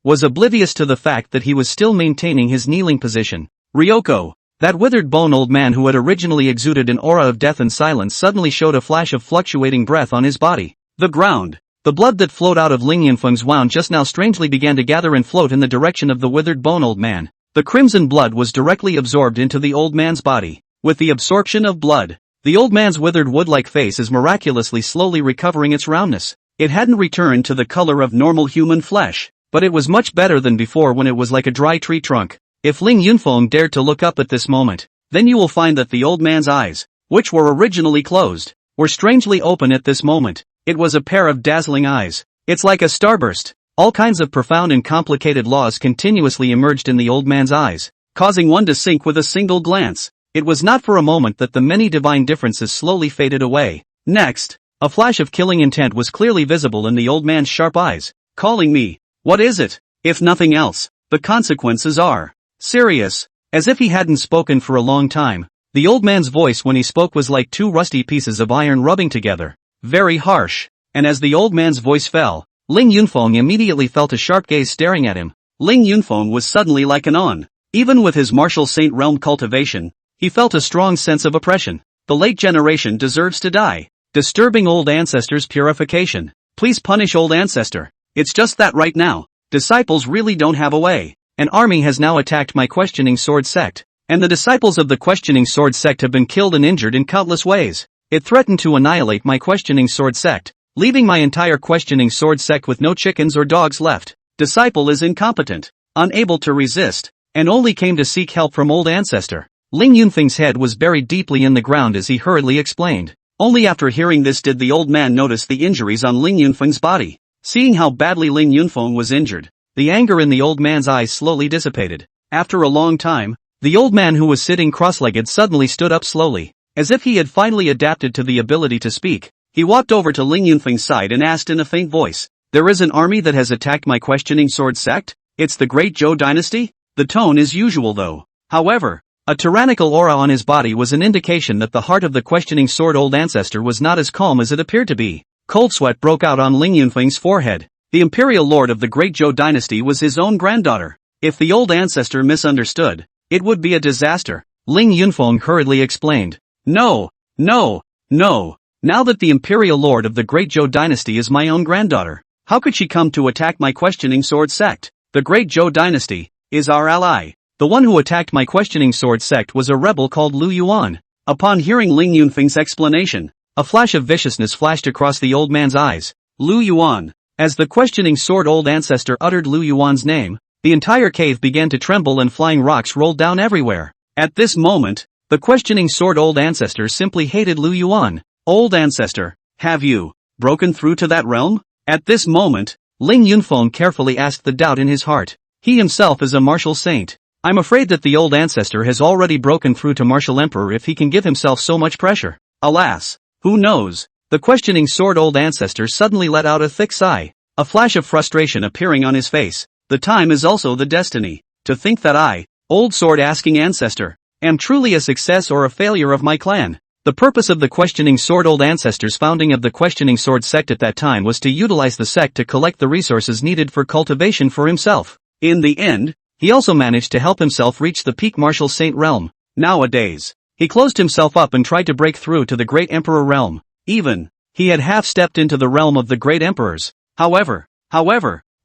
was oblivious to the fact that he was still maintaining his kneeling position. Ryoko, that withered bone old man who had originally exuded an aura of death and silence suddenly showed a flash of fluctuating breath on his body. The ground. The blood that flowed out of Ling Yunfeng's wound just now strangely began to gather and float in the direction of the withered bone old man. The crimson blood was directly absorbed into the old man's body. With the absorption of blood, the old man's withered wood-like face is miraculously slowly recovering its roundness. It hadn't returned to the color of normal human flesh, but it was much better than before when it was like a dry tree trunk. If Ling Yunfeng dared to look up at this moment, then you will find that the old man's eyes, which were originally closed, were strangely open at this moment. It was a pair of dazzling eyes. It's like a starburst. All kinds of profound and complicated laws continuously emerged in the old man's eyes, causing one to sink with a single glance. It was not for a moment that the many divine differences slowly faded away. Next, a flash of killing intent was clearly visible in the old man's sharp eyes. Calling me. What is it? If nothing else, the consequences are serious. As if he hadn't spoken for a long time, the old man's voice when he spoke was like two rusty pieces of iron rubbing together. Very harsh. And as the old man's voice fell, Ling Yunfeng immediately felt a sharp gaze staring at him. Ling Yunfeng was suddenly like an on. Even with his martial saint realm cultivation, he felt a strong sense of oppression. The late generation deserves to die. Disturbing old ancestors' purification. Please punish old ancestor. It's just that right now, disciples really don't have a way. An army has now attacked my questioning sword sect, and the disciples of the questioning sword sect have been killed and injured in countless ways. It threatened to annihilate my questioning sword sect, leaving my entire questioning sword sect with no chickens or dogs left. Disciple is incompetent, unable to resist, and only came to seek help from old ancestor. Ling Yunfeng's head was buried deeply in the ground as he hurriedly explained. Only after hearing this did the old man notice the injuries on Ling Yunfeng's body. Seeing how badly Ling Yunfeng was injured, the anger in the old man's eyes slowly dissipated. After a long time, the old man who was sitting cross-legged suddenly stood up slowly, as if he had finally adapted to the ability to speak. He walked over to Ling Yunfeng's side and asked in a faint voice, "There is an army that has attacked my questioning sword sect? It's the Great Zhou dynasty?" The tone is usual though. However, a tyrannical aura on his body was an indication that the heart of the questioning sword old ancestor was not as calm as it appeared to be. Cold sweat broke out on Ling Yunfeng's forehead. The imperial lord of the Great Zhou dynasty was his own granddaughter. If the old ancestor misunderstood, it would be a disaster. Ling Yunfeng hurriedly explained. No, no, no. Now that the imperial lord of the great Zhou dynasty is my own granddaughter, how could she come to attack my questioning sword sect? The great Zhou dynasty is our ally. The one who attacked my questioning sword sect was a rebel called Lu Yuan. Upon hearing Ling Yunfeng's explanation, a flash of viciousness flashed across the old man's eyes. Lu Yuan. As the questioning sword old ancestor uttered Lu Yuan's name, the entire cave began to tremble and flying rocks rolled down everywhere. At this moment, the questioning sword old ancestor simply hated Lu Yuan. Old ancestor, have you broken through to that realm? At this moment, Ling Yunfeng carefully asked the doubt in his heart. He himself is a martial saint. I'm afraid that the old ancestor has already broken through to martial emperor if he can give himself so much pressure. Alas, who knows? The questioning sword old ancestor suddenly let out a thick sigh, a flash of frustration appearing on his face. The time is also the destiny. To think that I, old sword asking ancestor, am truly a success or a failure of my clan. The purpose of the questioning sword old ancestor's founding of the questioning sword sect at that time was to utilize the sect to collect the resources needed for cultivation for himself. In the end, he also managed to help himself reach the peak martial saint realm. Nowadays, he closed himself up and tried to break through to the great emperor realm. Even, he had half stepped into the realm of the great emperors. However,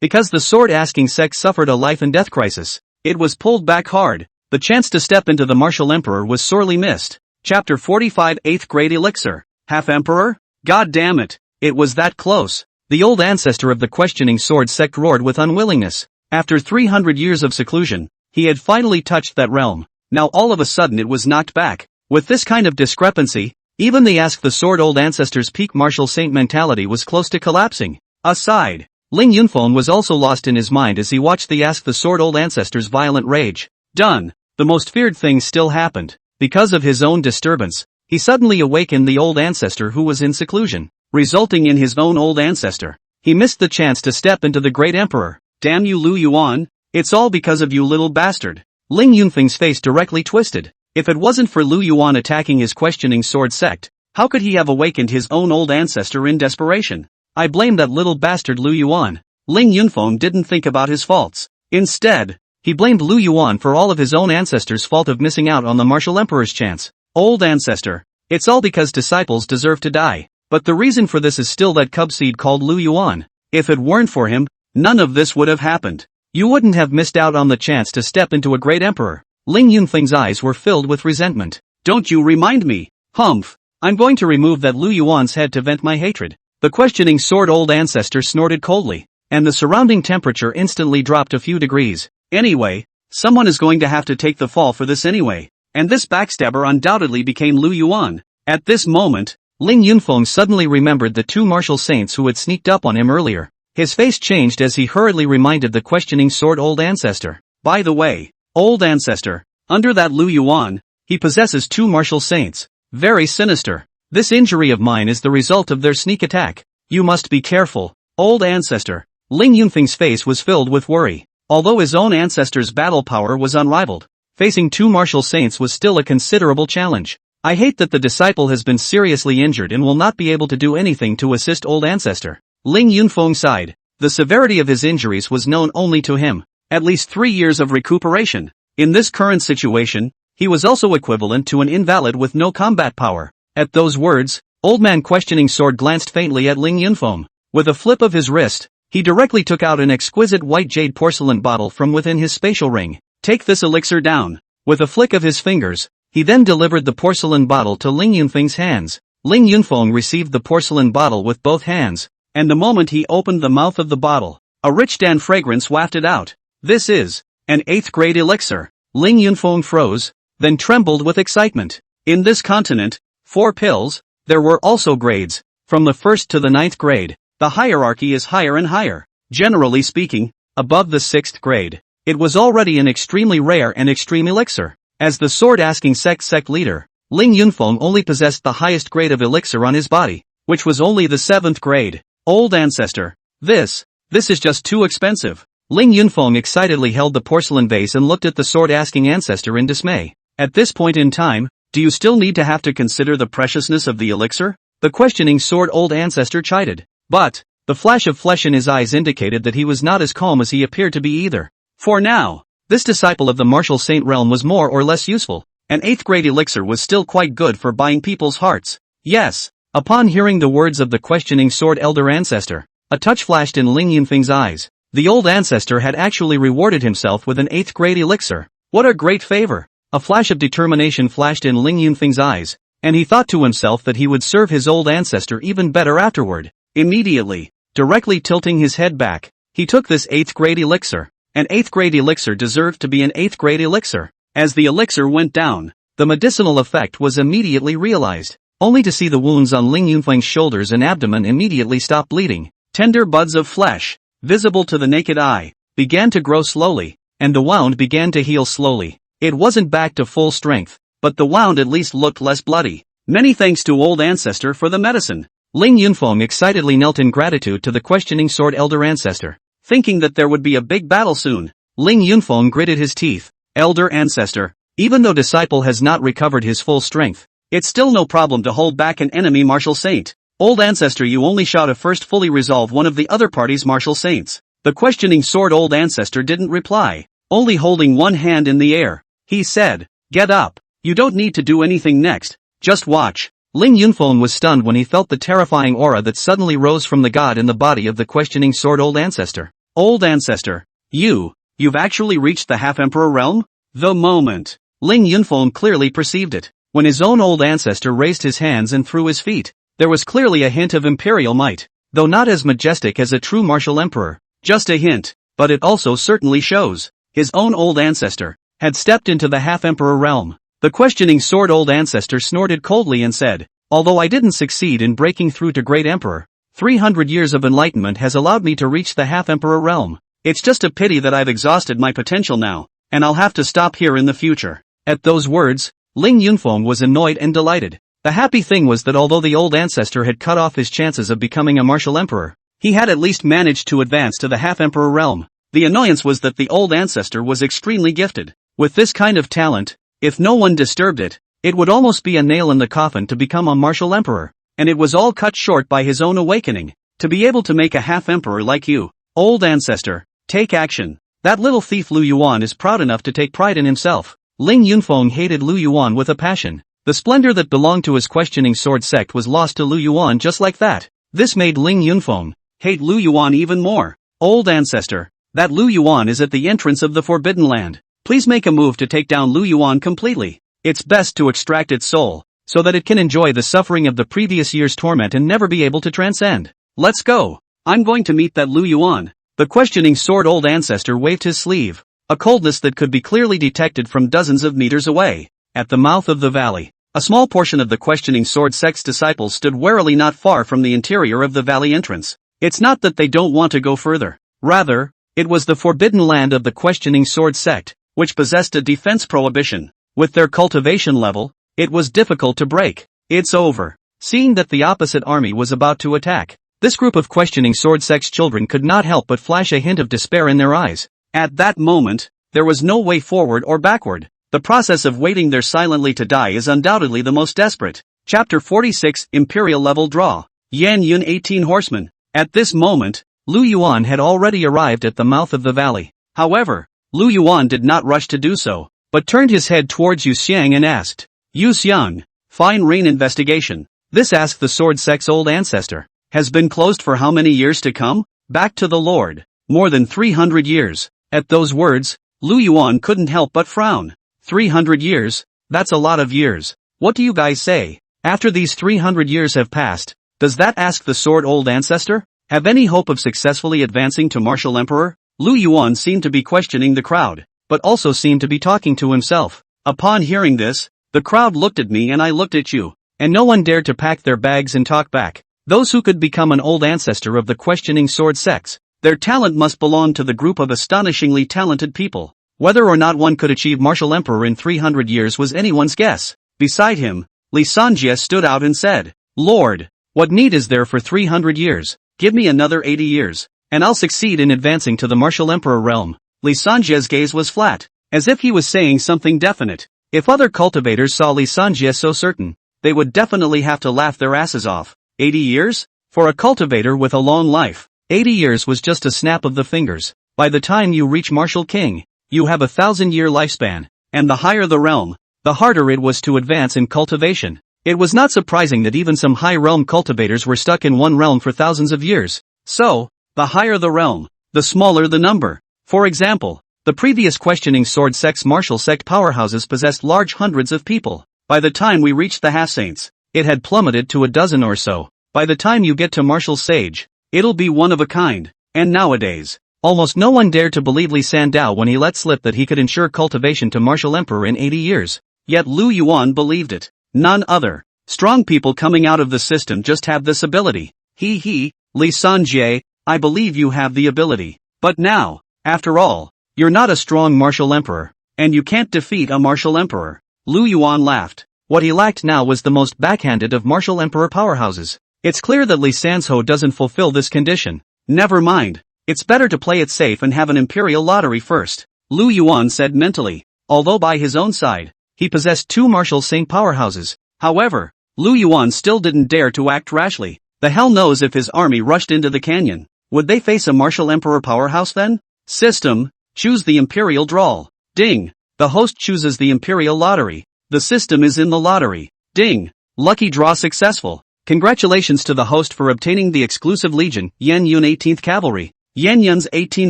because the sword-asking sect suffered a life and death crisis, it was pulled back hard. The chance to step into the martial emperor was sorely missed. Chapter 45 8th Grade Elixir. Half-Emperor? God damn it, it was that close. The old ancestor of the questioning sword sect roared with unwillingness. After 300 years of seclusion, he had finally touched that realm. Now all of a sudden it was knocked back. With this kind of discrepancy, even the Ask the Sword old ancestor's peak martial saint mentality was close to collapsing. Aside, Ling Yunfeng was also lost in his mind as he watched the Ask the Sword old ancestor's violent rage. Done. The most feared thing still happened. Because of his own disturbance, he suddenly awakened the old ancestor who was in seclusion, resulting in his own old ancestor. He missed the chance to step into the great emperor. Damn you Lu Yuan, it's all because of you little bastard. Ling Yunfeng's face directly twisted. If it wasn't for Lu Yuan attacking his questioning sword sect, how could he have awakened his own old ancestor in desperation? I blame that little bastard Lu Yuan. Ling Yunfeng didn't think about his faults. Instead, he blamed Lu Yuan for all of his own ancestors' fault of missing out on the martial emperor's chance. Old ancestor, it's all because disciples deserve to die. But the reason for this is still that cub seed called Lu Yuan. If it weren't for him, none of this would have happened. You wouldn't have missed out on the chance to step into a great emperor. Ling Yunfeng's eyes were filled with resentment. Don't you remind me. Humph. I'm going to remove that Lu Yuan's head to vent my hatred. The questioning sword old ancestor snorted coldly, and the surrounding temperature instantly dropped a few degrees. Anyway, someone is going to have to take the fall for this anyway. And this backstabber undoubtedly became Lu Yuan. At this moment, Ling Yunfeng suddenly remembered the two martial saints who had sneaked up on him earlier. His face changed as he hurriedly reminded the questioning sword old ancestor. By the way, old ancestor, under that Lu Yuan, he possesses two martial saints. Very sinister. This injury of mine is the result of their sneak attack. You must be careful, old ancestor. Ling Yunfeng's face was filled with worry. Although his own ancestor's battle power was unrivaled, facing two martial saints was still a considerable challenge. I hate that the disciple has been seriously injured and will not be able to do anything to assist old ancestor. Ling Yunfeng sighed. The severity of his injuries was known only to him. At least 3 years of recuperation. In this current situation, he was also equivalent to an invalid with no combat power. At those words, old man questioning sword glanced faintly at Ling Yunfeng. With a flip of his wrist, he directly took out an exquisite white jade porcelain bottle from within his spatial ring. Take this elixir down. With a flick of his fingers, he then delivered the porcelain bottle to Ling Yunfeng's hands. Ling Yunfeng received the porcelain bottle with both hands. And the moment he opened the mouth of the bottle, a rich dan fragrance wafted out. This is an 8th grade elixir. Ling Yunfeng froze, then trembled with excitement. In this continent, 4 pills, there were also grades. From the 1st to the 9th grade, the hierarchy is higher and higher. Generally speaking, above the 6th grade, it was already an extremely rare and extreme elixir. As the sword-asking sect leader, Ling Yunfeng only possessed the highest grade of elixir on his body, which was only the 7th grade. Old ancestor, this is just too expensive. Ling Yunfeng excitedly held the porcelain vase and looked at the sword-asking ancestor in dismay. At this point in time, do you still need to have to consider the preciousness of the elixir? The questioning sword old ancestor chided. But, the flash of flesh in his eyes indicated that he was not as calm as he appeared to be either. For now, this disciple of the martial saint realm was more or less useful. An 8th grade elixir was still quite good for buying people's hearts. Yes. Upon hearing the words of the questioning sword elder ancestor, a touch flashed in Ling Yunfeng's eyes. The old ancestor had actually rewarded himself with an 8th grade elixir. What a great favor! A flash of determination flashed in Ling Yunfeng's eyes, and he thought to himself that he would serve his old ancestor even better afterward. Immediately, directly tilting his head back, he took this 8th grade elixir. An 8th grade elixir deserved to be an 8th grade elixir. As the elixir went down, the medicinal effect was immediately realized, only to see the wounds on Ling Yunfeng's shoulders and abdomen immediately stop bleeding. Tender buds of flesh, visible to the naked eye, began to grow slowly, and the wound began to heal slowly. It wasn't back to full strength, but the wound at least looked less bloody. Many thanks to old ancestor for the medicine. Ling Yunfeng excitedly knelt in gratitude to the questioning sword elder ancestor. Thinking that there would be a big battle soon, Ling Yunfeng gritted his teeth. Elder ancestor, even though disciple has not recovered his full strength, it's still no problem to hold back an enemy martial saint. Old ancestor, you only shall to first fully resolve one of the other party's martial saints. The questioning sword old ancestor didn't reply, only holding one hand in the air. He said, "Get up. You don't need to do anything next. Just watch." Ling Yunfeng was stunned when he felt the terrifying aura that suddenly rose from the god in the body of the questioning sword old ancestor. Old ancestor, you've actually reached the half-emperor realm? The moment Ling Yunfeng clearly perceived it, when his own old ancestor raised his hands and threw his feet, there was clearly a hint of imperial might, though not as majestic as a true martial emperor. Just a hint, but it also certainly shows his own old ancestor had stepped into the half-emperor realm. The questioning sword old ancestor snorted coldly and said, "Although I didn't succeed in breaking through to great emperor, 300 years of enlightenment has allowed me to reach the half-emperor realm. It's just a pity that I've exhausted my potential now, and I'll have to stop here in the future." At those words, Ling Yunfeng was annoyed and delighted. The happy thing was that although the old ancestor had cut off his chances of becoming a martial emperor, he had at least managed to advance to the half-emperor realm. The annoyance was that the old ancestor was extremely gifted. With this kind of talent, if no one disturbed it, it would almost be a nail in the coffin to become a martial emperor, and it was all cut short by his own awakening. To be able to make a half-emperor like you, old ancestor, take action. That little thief Lu Yuan is proud enough to take pride in himself. Ling Yunfeng hated Lu Yuan with a passion. The splendor that belonged to his questioning sword sect was lost to Lu Yuan just like that. This made Ling Yunfeng hate Lu Yuan even more. Old ancestor, that Lu Yuan is at the entrance of the Forbidden Land. Please make a move to take down Lu Yuan completely. It's best to extract its soul, so that it can enjoy the suffering of the previous year's torment and never be able to transcend. Let's go. I'm going to meet that Lu Yuan. The questioning sword old ancestor waved his sleeve, a coldness that could be clearly detected from dozens of meters away. At the mouth of the valley, a small portion of the questioning sword sect's disciples stood warily not far from the interior of the valley entrance. It's not that they don't want to go further. Rather, it was the forbidden land of the questioning sword sect, which possessed a defense prohibition. With their cultivation level, it was difficult to break. It's over. Seeing that the opposite army was about to attack, this group of questioning sword sect's children could not help but flash a hint of despair in their eyes. At that moment, there was no way forward or backward. The process of waiting there silently to die is undoubtedly the most desperate. Chapter 46 Imperial Level Draw. Yan Yun 18 Horsemen. At this moment, Lu Yuan had already arrived at the mouth of the valley. However, Lu Yuan did not rush to do so, but turned his head towards Yu Xiang and asked, "Yu Xiang, fine rain investigation." This asked the sword sect's old ancestor. Has been closed for how many years to come? Back to the Lord. More than 300 years. At those words, Lu Yuan couldn't help but frown. 300 years? That's a lot of years. What do you guys say? After these 300 years have passed, does that ask the sword old ancestor? Have any hope of successfully advancing to martial emperor? Lu Yuan seemed to be questioning the crowd, but also seemed to be talking to himself. Upon hearing this, the crowd looked at me and I looked at you, and no one dared to pack their bags and talk back. Those who could become an old ancestor of the questioning sword sects, their talent must belong to the group of astonishingly talented people. Whether or not one could achieve martial emperor in 300 years was anyone's guess. Beside him, Li Sanjie stood out and said, "Lord, what need is there for 300 years? Give me another 80 years, and I'll succeed in advancing to the martial emperor realm." Li Sanjie's gaze was flat, as if he was saying something definite. If other cultivators saw Li Sanjie so certain, they would definitely have to laugh their asses off. 80 years? For a cultivator with a long life, 80 years was just a snap of the fingers. By the time you reach Martial King, you have a 1,000-year lifespan, and the higher the realm, the harder it was to advance in cultivation. It was not surprising that even some high realm cultivators were stuck in one realm for thousands of years. So, the higher the realm, the smaller the number. For example, the previous questioning sword sect's martial sect powerhouses possessed large hundreds of people. By the time we reached the half-saints, it had plummeted to a dozen or so. By the time you get to martial sage, it'll be one of a kind. And nowadays, almost no one dared to believe Li Sandao when he let slip that he could ensure cultivation to martial emperor in 80 years. Yet Lu Yuan believed it. None other. Strong people coming out of the system just have this ability. Li Sanjie, I believe you have the ability. But now, after all, you're not a strong martial emperor, and you can't defeat a martial emperor. Lu Yuan laughed. What he lacked now was the most backhanded of martial emperor powerhouses. It's clear that Li Sanzhou doesn't fulfill this condition. Never mind. It's better to play it safe and have an imperial lottery first, Lu Yuan said mentally. Although by his own side, he possessed two martial saint powerhouses. However, Lu Yuan still didn't dare to act rashly. The hell knows if his army rushed into the canyon. Would they face a martial emperor powerhouse then? System, choose the imperial drawl. Ding. The host chooses the imperial lottery. The system is in the lottery. Ding. Lucky draw successful. Congratulations to the host for obtaining the exclusive legion, Yan Yun 18th Cavalry. Yan Yun's 18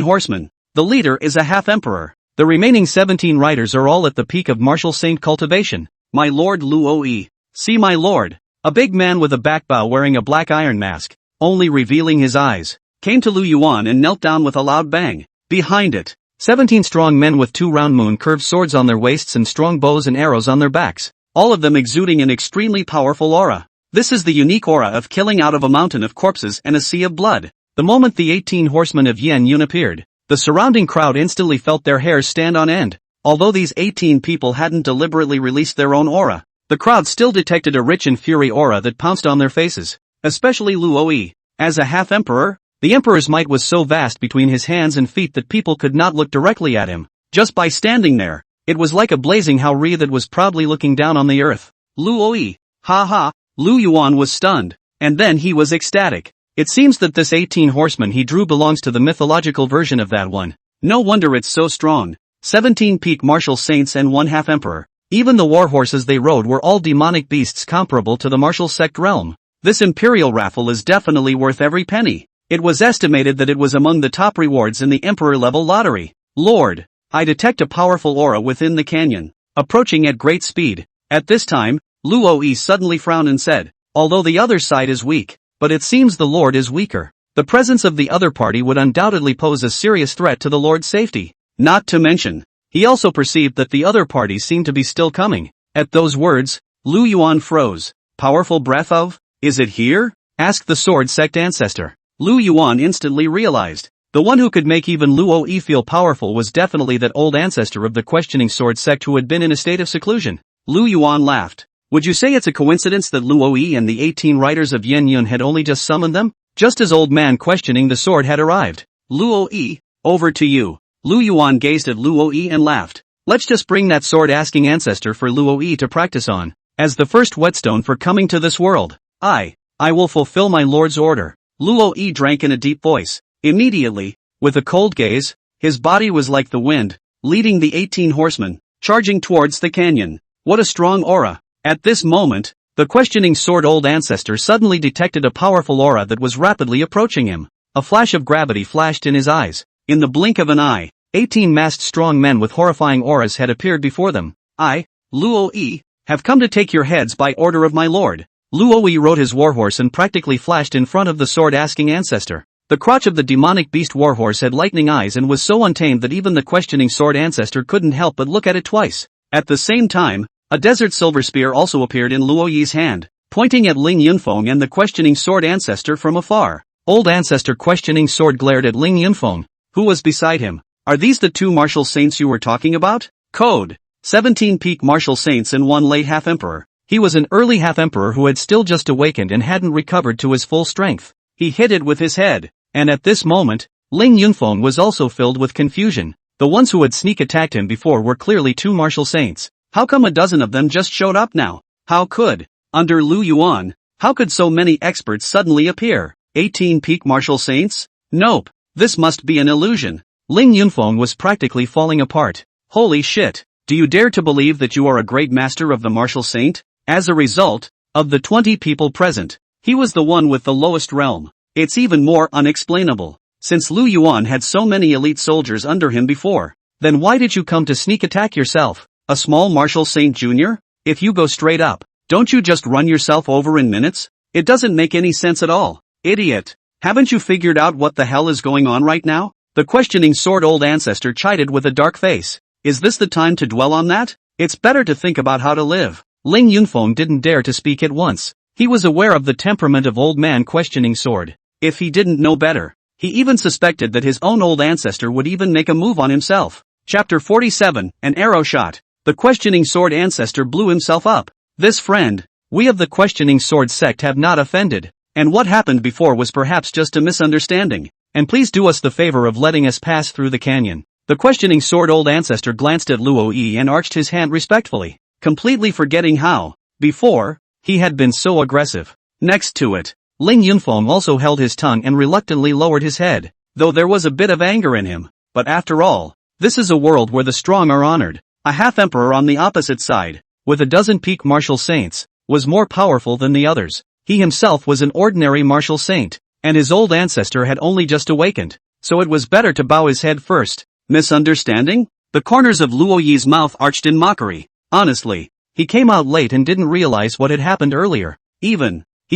horsemen. The leader is a half-emperor. The remaining 17 riders are all at the peak of martial saint cultivation. My lord Luo. See my lord. A big man with a back bow wearing a black iron mask, only revealing his eyes, came to Lu Yuan and knelt down with a loud bang. Behind it, 17 strong men with two round moon-curved swords on their waists and strong bows and arrows on their backs, all of them exuding an extremely powerful aura. This is the unique aura of killing out of a mountain of corpses and a sea of blood. The moment the 18 horsemen of Yan Yun appeared, the surrounding crowd instantly felt their hairs stand on end. Although these 18 people hadn't deliberately released their own aura, the crowd still detected a rich and fury aura that pounced on their faces, especially Luo. As a half-emperor, the emperor's might was so vast between his hands and feet that people could not look directly at him. Just by standing there, it was like a blazing Haori that was proudly looking down on the earth. Luo. Ha ha, Lu Yuan was stunned, and then he was ecstatic. It seems that this 18 horsemen he drew belongs to the mythological version of that one. No wonder it's so strong. 17 peak martial saints and one half-emperor. Even the war horses they rode were all demonic beasts comparable to the martial sect realm. This imperial raffle is definitely worth every penny. It was estimated that it was among the top rewards in the emperor-level lottery. Lord, I detect a powerful aura within the canyon, approaching at great speed. At this time, Luo suddenly frowned and said, although the other side is weak, but it seems the Lord is weaker. The presence of the other party would undoubtedly pose a serious threat to the Lord's safety. Not to mention, he also perceived that the other parties seemed to be still coming. At those words, Lu Yuan froze. Powerful breath of? Is it here? Asked the sword sect ancestor. Lu Yuan instantly realized. The one who could make even Luo feel powerful was definitely that old ancestor of the questioning sword sect who had been in a state of seclusion. Lu Yuan laughed. Would you say it's a coincidence that Luo and the 18 riders of Yan Yun had only just summoned them? Just as old man questioning the sword had arrived. Luo, over to you. Lu Yuan gazed at Luo and laughed. Let's just bring that sword-asking ancestor for Luo to practice on, as the first whetstone for coming to this world. I will fulfill my lord's order. Luo drank in a deep voice. Immediately, with a cold gaze, his body was like the wind, leading the 18 horsemen, charging towards the canyon. What a strong aura. At this moment, the questioning sword old ancestor suddenly detected a powerful aura that was rapidly approaching him. A flash of gravity flashed in his eyes. In the blink of an eye, 18 masked strong men with horrifying auras had appeared before them. I, Luo, have come to take your heads by order of my lord. Luo rode his warhorse and practically flashed in front of the sword-asking ancestor. The crotch of the demonic beast warhorse had lightning eyes and was so untamed that even the questioning sword ancestor couldn't help but look at it twice. At the same time, a desert silver spear also appeared in Luo's hand, pointing at Ling Yunfeng and the questioning sword ancestor from afar. Old ancestor questioning sword glared at Ling Yunfeng, who was beside him. Are these the two martial saints you were talking about? Code. 17 peak martial saints and one late half-emperor. He was an early half-emperor who had still just awakened and hadn't recovered to his full strength. He hit it with his head, and at this moment, Ling Yunfeng was also filled with confusion. The ones who had sneak attacked him before were clearly two martial saints. How come a dozen of them just showed up now? How could, under Lu Yuan, how could so many experts suddenly appear? 18 peak martial saints? Nope, this must be an illusion. Ling Yunfeng was practically falling apart. Holy shit! Do you dare to believe that you are a great master of the martial saint? As a result, of the 20 people present, he was the one with the lowest realm. It's even more unexplainable. Since Lu Yuan had so many elite soldiers under him before, then why did you come to sneak attack yourself? A small martial saint junior? If you go straight up, don't you just run yourself over in minutes? It doesn't make any sense at all. Idiot. Haven't you figured out what the hell is going on right now? The questioning sword old ancestor chided with a dark face. Is this the time to dwell on that? It's better to think about how to live. Ling Yunfeng didn't dare to speak at once. He was aware of the temperament of old man questioning sword. If he didn't know better, he even suspected that his own old ancestor would even make a move on himself. Chapter 47, An Arrow Shot. The questioning sword ancestor blew himself up. This friend, we of the questioning sword sect have not offended, and what happened before was perhaps just a misunderstanding, and please do us the favor of letting us pass through the canyon. The questioning sword old ancestor glanced at Luo Yi and arched his hand respectfully, completely forgetting how, before, he had been so aggressive. Next to it, Ling Yunfeng also held his tongue and reluctantly lowered his head, though there was a bit of anger in him. But after all, this is a world where the strong are honored. A half-emperor on the opposite side, with a dozen peak martial saints, was more powerful than the others. He himself was an ordinary martial saint, and his old ancestor had only just awakened, so it was better to bow his head first. Misunderstanding? The corners of Luo Yi's mouth arched in mockery. Honestly, he came out late and didn't realize what had happened earlier. He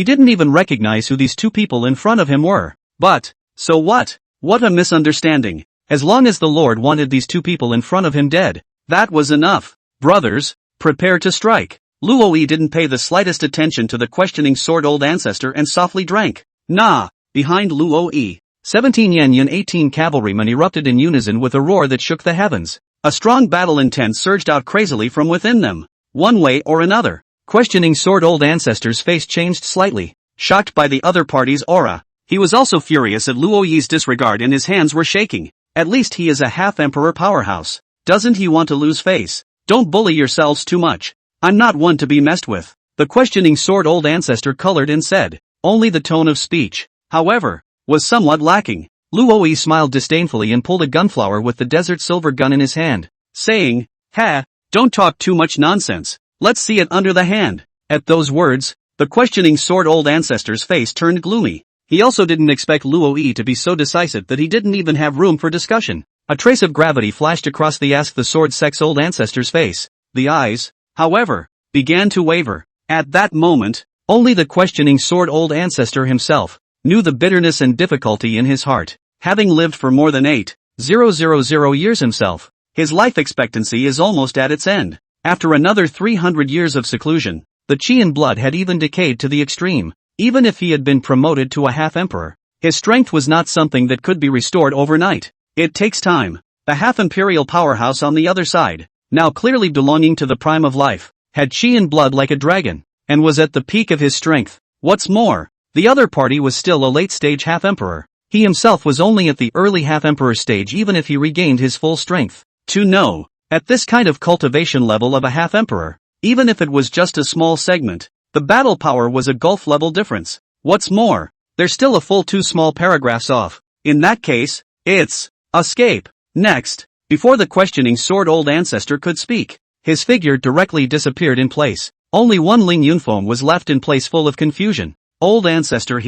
didn't even recognize who these two people in front of him were. But, so what? What a misunderstanding. As long as the Lord wanted these two people in front of him dead, that was enough. Brothers, prepare to strike. Luo Yi didn't pay the slightest attention to the questioning sword old ancestor and softly drank. Nah, behind Luo Yi, 17 Yanyan 18 cavalrymen erupted in unison with a roar that shook the heavens. A strong battle intent surged out crazily from within them. One way or another, questioning sword old ancestor's face changed slightly, shocked by the other party's aura. He was also furious at Luo Yi's disregard and his hands were shaking. At least he is a half-emperor powerhouse. Doesn't he want to lose face? Don't bully yourselves too much. I'm not one to be messed with. The questioning sword old ancestor colored and said. Only the tone of speech, however, was somewhat lacking. Luo Yi smiled disdainfully and pulled a gunflower with the desert silver gun in his hand, saying, "Ha, don't talk too much nonsense. Let's see it under the hand." At those words, the questioning sword old ancestor's face turned gloomy. He also didn't expect Luo Yi to be so decisive that he didn't even have room for discussion. A trace of gravity flashed across the Ask the Sword Sex old ancestor's face. The eyes, however, began to waver. At that moment, only the questioning sword old ancestor himself knew the bitterness and difficulty in his heart. Having lived for more than 8,000 years himself, his life expectancy is almost at its end. After another 300 years of seclusion, the qi in blood had even decayed to the extreme. Even if he had been promoted to a half-emperor, his strength was not something that could be restored overnight. It takes time. The half-imperial powerhouse on the other side, now clearly belonging to the prime of life, had qi in blood like a dragon, and was at the peak of his strength. What's more, the other party was still a late-stage half-emperor. He himself was only at the early half-emperor stage even if he regained his full strength. To know, at this kind of cultivation level of a half-emperor, even if it was just a small segment, the battle power was a gulf-level difference. What's more, they're still a full 2 small paragraphs off. In that case, it's escape. Next, before the questioning sword old ancestor could speak, his figure directly disappeared in place. Only one Ling Yunfeng was left in place full of confusion. Old ancestor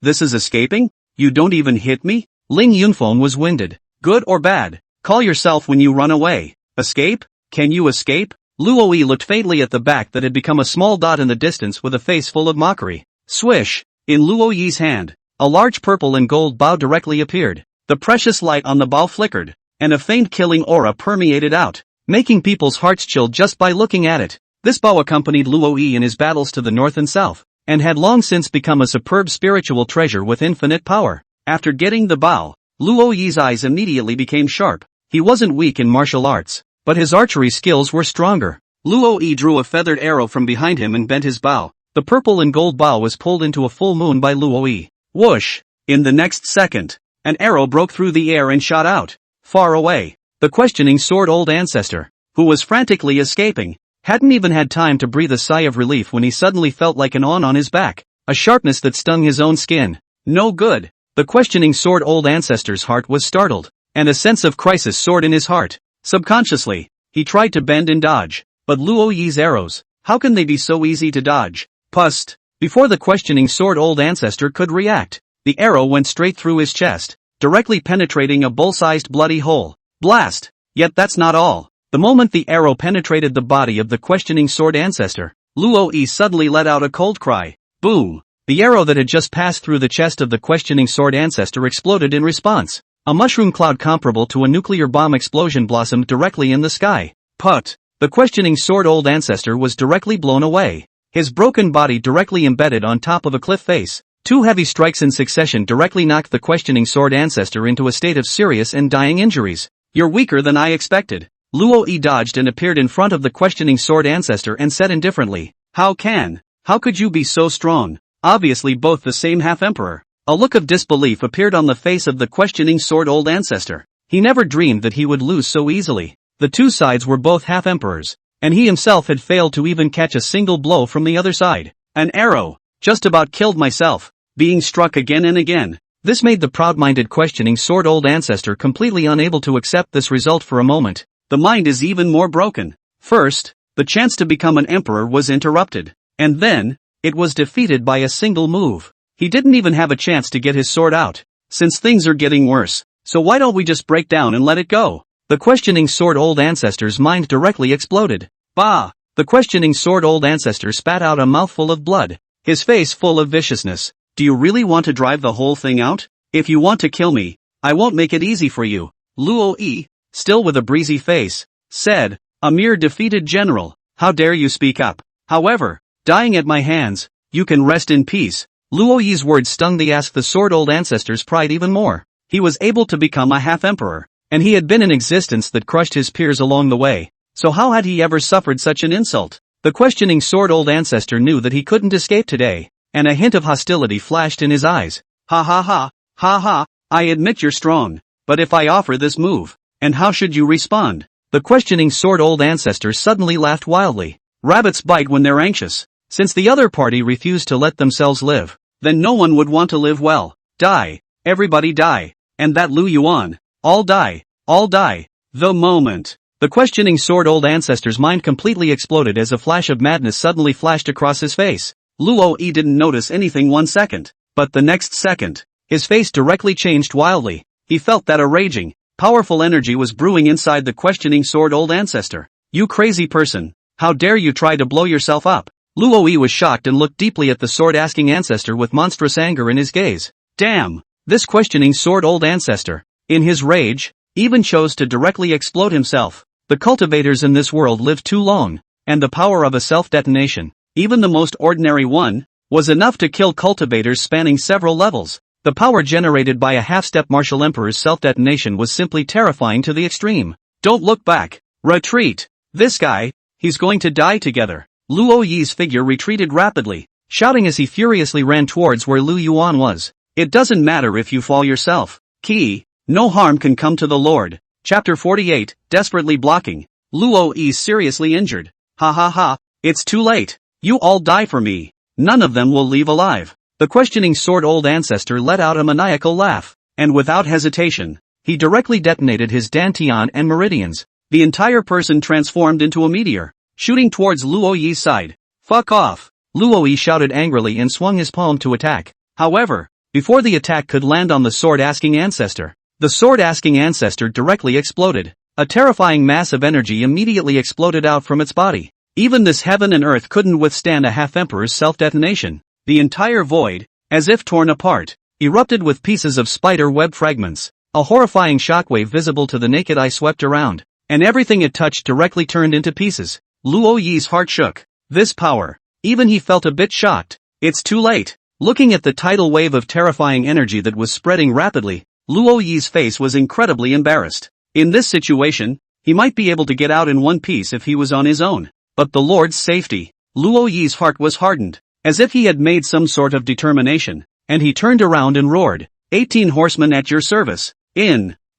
this is escaping? You don't even hit me? Ling Yunfeng was winded. Good or bad? Call yourself when you run away. Escape? Can you escape? Luo Yi looked faintly at the back that had become a small dot in the distance with a face full of mockery. Swish! In Luo Yi's hand, a large purple and gold bow directly appeared. The precious light on the bow flickered, and a faint killing aura permeated out, making people's hearts chill just by looking at it. This bow accompanied Luo Yi in his battles to the north and south, and had long since become a superb spiritual treasure with infinite power. After getting the bow, Luo Yi's eyes immediately became sharp. He wasn't weak in martial arts, but his archery skills were stronger. Luo Yi drew a feathered arrow from behind him and bent his bow. The purple and gold bow was pulled into a full moon by Luo Yi. Whoosh! In the next second, an arrow broke through the air and shot out. Far away, the questioning sword old ancestor, who was frantically escaping, hadn't even had time to breathe a sigh of relief when he suddenly felt like an on his back, a sharpness that stung his own skin. No good. The questioning sword old ancestor's heart was startled, and a sense of crisis soared in his heart. Subconsciously, he tried to bend and dodge. But Luo Yi's arrows, how can they be so easy to dodge? Pust! Before the questioning sword old ancestor could react, the arrow went straight through his chest, directly penetrating a bull-sized bloody hole. Blast! Yet that's not all. The moment the arrow penetrated the body of the questioning sword ancestor, Luo Yi suddenly let out a cold cry. Boom! The arrow that had just passed through the chest of the questioning sword ancestor exploded in response. A mushroom cloud comparable to a nuclear bomb explosion blossomed directly in the sky. Put! The questioning sword old ancestor was directly blown away. His broken body directly embedded on top of a cliff face. Two heavy strikes in succession directly knocked the questioning sword ancestor into a state of serious and dying injuries. You're weaker than I expected. Luo Yi dodged and appeared in front of the questioning sword ancestor and said indifferently, How could you be so strong? Obviously both the same half-emperor. A look of disbelief appeared on the face of the questioning sword old ancestor. He never dreamed that he would lose so easily. The two sides were both half-emperors, and he himself had failed to even catch a single blow from the other side. An arrow! Just about killed myself. Being struck again and again. This made the proud-minded questioning sword old ancestor completely unable to accept this result for a moment. The mind is even more broken. First, the chance to become an emperor was interrupted. And then, it was defeated by a single move. He didn't even have a chance to get his sword out. Since things are getting worse, so why don't we just break down and let it go? The questioning sword old ancestor's mind directly exploded. Bah! The questioning sword old ancestor spat out a mouthful of blood, his face full of viciousness. Do you really want to drive the whole thing out? If you want to kill me, I won't make it easy for you. Luo Yi, still with a breezy face, said, a mere defeated general, how dare you speak up? However, dying at my hands, you can rest in peace. Luo Yi's words stung the sword old ancestor's pride even more. He was able to become a half-emperor, and he had been in existence that crushed his peers along the way. So how had he ever suffered such an insult? The questioning sword old ancestor knew that he couldn't escape today, and a hint of hostility flashed in his eyes. Ha ha ha, ha ha, I admit you're strong, but if I offer this move, and how should you respond? The questioning sword old ancestor suddenly laughed wildly. Rabbits bite when they're anxious. Since the other party refused to let themselves live, then no one would want to live well. Die, everybody die, and that Lu Yuan, all die, all die. The moment. The questioning sword old ancestor's mind completely exploded as a flash of madness suddenly flashed across his face. Luo Yi didn't notice anything 1 second, but the next second, his face directly changed wildly. He felt that a raging, powerful energy was brewing inside the questioning sword old ancestor. You crazy person, how dare you try to blow yourself up? Luo Yi was shocked and looked deeply at the sword-asking ancestor with monstrous anger in his gaze. Damn! This questioning sword old ancestor, in his rage, even chose to directly explode himself. The cultivators in this world live too long, and the power of a self-detonation, even the most ordinary one, was enough to kill cultivators spanning several levels. The power generated by a half-step martial emperor's self-detonation was simply terrifying to the extreme. Don't look back. Retreat. This guy, he's going to die together. Luo Yi's figure retreated rapidly, shouting as he furiously ran towards where Lu Yuan was. It doesn't matter if you fall yourself. Key, no harm can come to the Lord. Chapter 48, desperately blocking. Luo Yi seriously injured. Ha ha ha, it's too late. You all die for me. None of them will leave alive. The questioning sword old ancestor let out a maniacal laugh, and without hesitation, he directly detonated his dantian and meridians. The entire person transformed into a meteor, shooting towards Luo Yi's side. Fuck off! Luo Yi shouted angrily and swung his palm to attack. However, before the attack could land on the sword-asking ancestor, the sword-asking ancestor directly exploded. A terrifying mass of energy immediately exploded out from its body. Even this heaven and earth couldn't withstand a half-emperor's self-detonation. The entire void, as if torn apart, erupted with pieces of spider web fragments. A horrifying shockwave visible to the naked eye swept around, and everything it touched directly turned into pieces. Luo Yi's heart shook. This power. Even he felt a bit shocked. It's too late. Looking at the tidal wave of terrifying energy that was spreading rapidly, Luo Yi's face was incredibly embarrassed. In this situation, he might be able to get out in one piece if he was on his own. But the Lord's safety. Luo Yi's heart was hardened, as if he had made some sort of determination, and he turned around and roared, 18 horsemen at your service.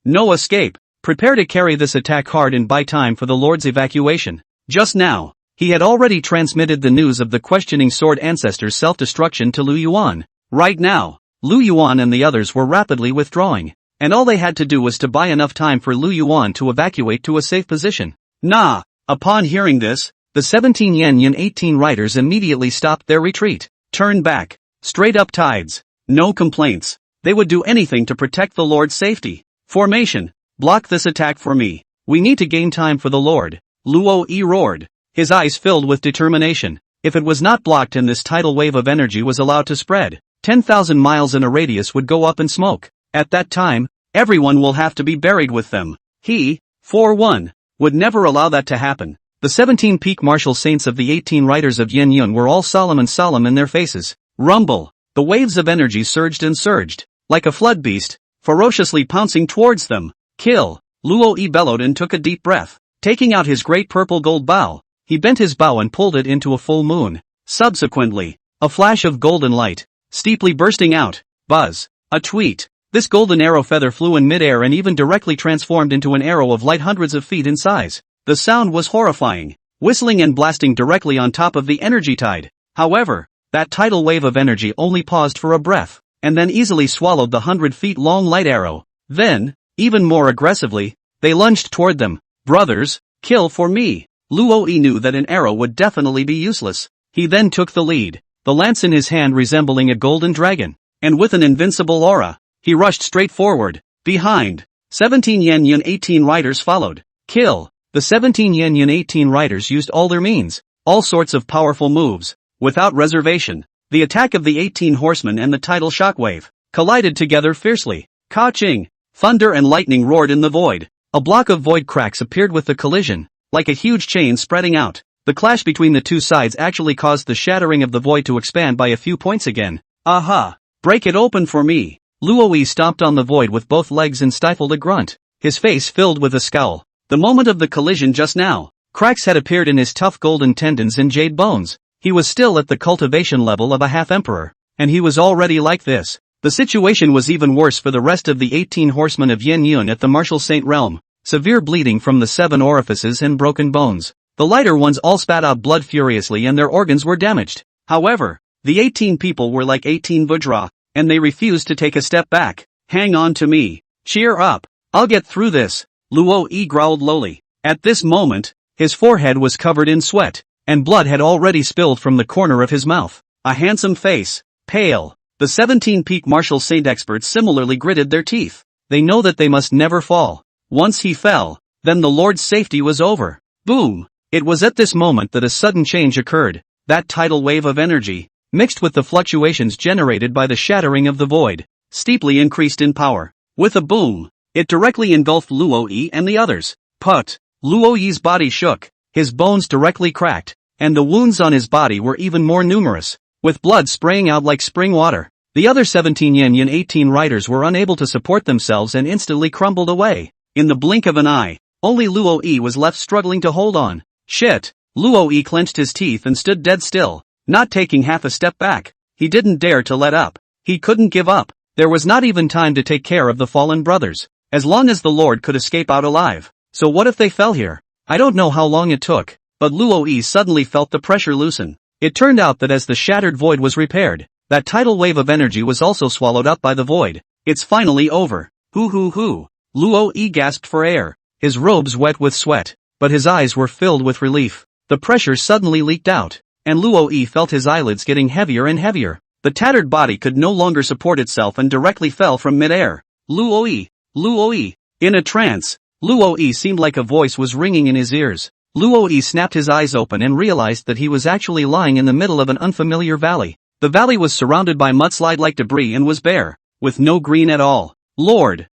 No escape. Prepare to carry this attack hard and buy time for the Lord's evacuation. Just now, he had already transmitted the news of the questioning sword ancestor's self-destruction to Lu Yuan. Right now, Lu Yuan and the others were rapidly withdrawing. and all they had to do was to buy enough time for Lu Yuan to evacuate to a safe position. Nah! Upon hearing this, the 17 Yen 18 riders immediately stopped their retreat. Turn back. Straight up tides. No complaints. They would do anything to protect the Lord's safety. Formation. Block this attack for me. We need to gain time for the Lord. Luo Yi roared. His eyes filled with determination. If it was not blocked and this tidal wave of energy was allowed to spread, 10,000 miles in a radius would go up in smoke. At that time, everyone will have to be buried with them. He, for one, would never allow that to happen. The 17 peak martial saints of the 18 riders of Yin Yun were all solemn in their faces. Rumble. The waves of energy surged and surged, like a flood beast, ferociously pouncing towards them. Kill. Luo Yi bellowed and took a deep breath. Taking out his great purple gold bow, he bent his bow and pulled it into a full moon. Subsequently, a flash of golden light, steeply bursting out. Buzz. A tweet. This golden arrow feather flew in midair and even directly transformed into an arrow of light hundreds of feet in size. The sound was horrifying, whistling and blasting directly on top of the energy tide. However, that tidal wave of energy only paused for a breath, and then easily swallowed the 100-feet-long light arrow. Then, even more aggressively, they lunged toward them. Brothers, kill for me. Luo Yi knew that an arrow would definitely be useless. He then took the lead, the lance in his hand resembling a golden dragon, and with an invincible aura, he rushed straight forward. Behind, 17 Yen 18 riders followed. Kill. The 17 Yen 18 riders used all their means, all sorts of powerful moves, without reservation. The attack of the 18 horsemen and the tidal shockwave collided together fiercely. Ka-ching! Thunder and lightning roared in the void. A block of void cracks appeared with the collision, like a huge chain spreading out. The clash between the two sides actually caused the shattering of the void to expand by a few points again. Aha! Break it open for me! Luo Yi stomped on the void with both legs and stifled a grunt, his face filled with a scowl. The moment of the collision just now, cracks had appeared in his tough golden tendons and jade bones. He was still at the cultivation level of a half-emperor, and he was already like this. The situation was even worse for the rest of the 18 horsemen of Yin Yun at the martial saint realm. Severe bleeding from the 7 orifices and broken bones. The lighter ones all spat out blood furiously and their organs were damaged. However, the 18 people were like 18 Vajra, and they refused to take a step back. Hang on to me. Cheer up. I'll get through this. Luo Yi growled lowly. At this moment, his forehead was covered in sweat, and blood had already spilled from the corner of his mouth. A handsome face. Pale. The 17 peak martial saint experts similarly gritted their teeth. They know that they must never fall. Once he fell, then the Lord's safety was over. Boom! It was at this moment that a sudden change occurred. That tidal wave of energy, mixed with the fluctuations generated by the shattering of the void, steeply increased in power. With a boom, it directly engulfed Luo Yi and the others. Put! Luo Yi's body shook, his bones directly cracked, and the wounds on his body were even more numerous, with blood spraying out like spring water. The other 17 Yen 18 riders were unable to support themselves and instantly crumbled away. In the blink of an eye, only Luo Yi was left struggling to hold on. Shit! Luo Yi clenched his teeth and stood dead still, not taking half a step back. He didn't dare to let up. He couldn't give up. There was not even time to take care of the fallen brothers, as long as the Lord could escape out alive. So what if they fell here? I don't know how long it took, but Luo Yi suddenly felt the pressure loosen. It turned out that as the shattered void was repaired, that tidal wave of energy was also swallowed up by the void. It's finally over. Hoo. Luo Yi gasped for air, his robes wet with sweat, but his eyes were filled with relief. The pressure suddenly leaked out, and Luo Yi felt his eyelids getting heavier and heavier. The tattered body could no longer support itself and directly fell from midair. Luo Yi. In a trance, Luo Yi seemed like a voice was ringing in his ears. Luo Yi snapped his eyes open and realized that he was actually lying in the middle of an unfamiliar valley. The valley was surrounded by mudslide-like debris and was bare, with no green at all. Lord!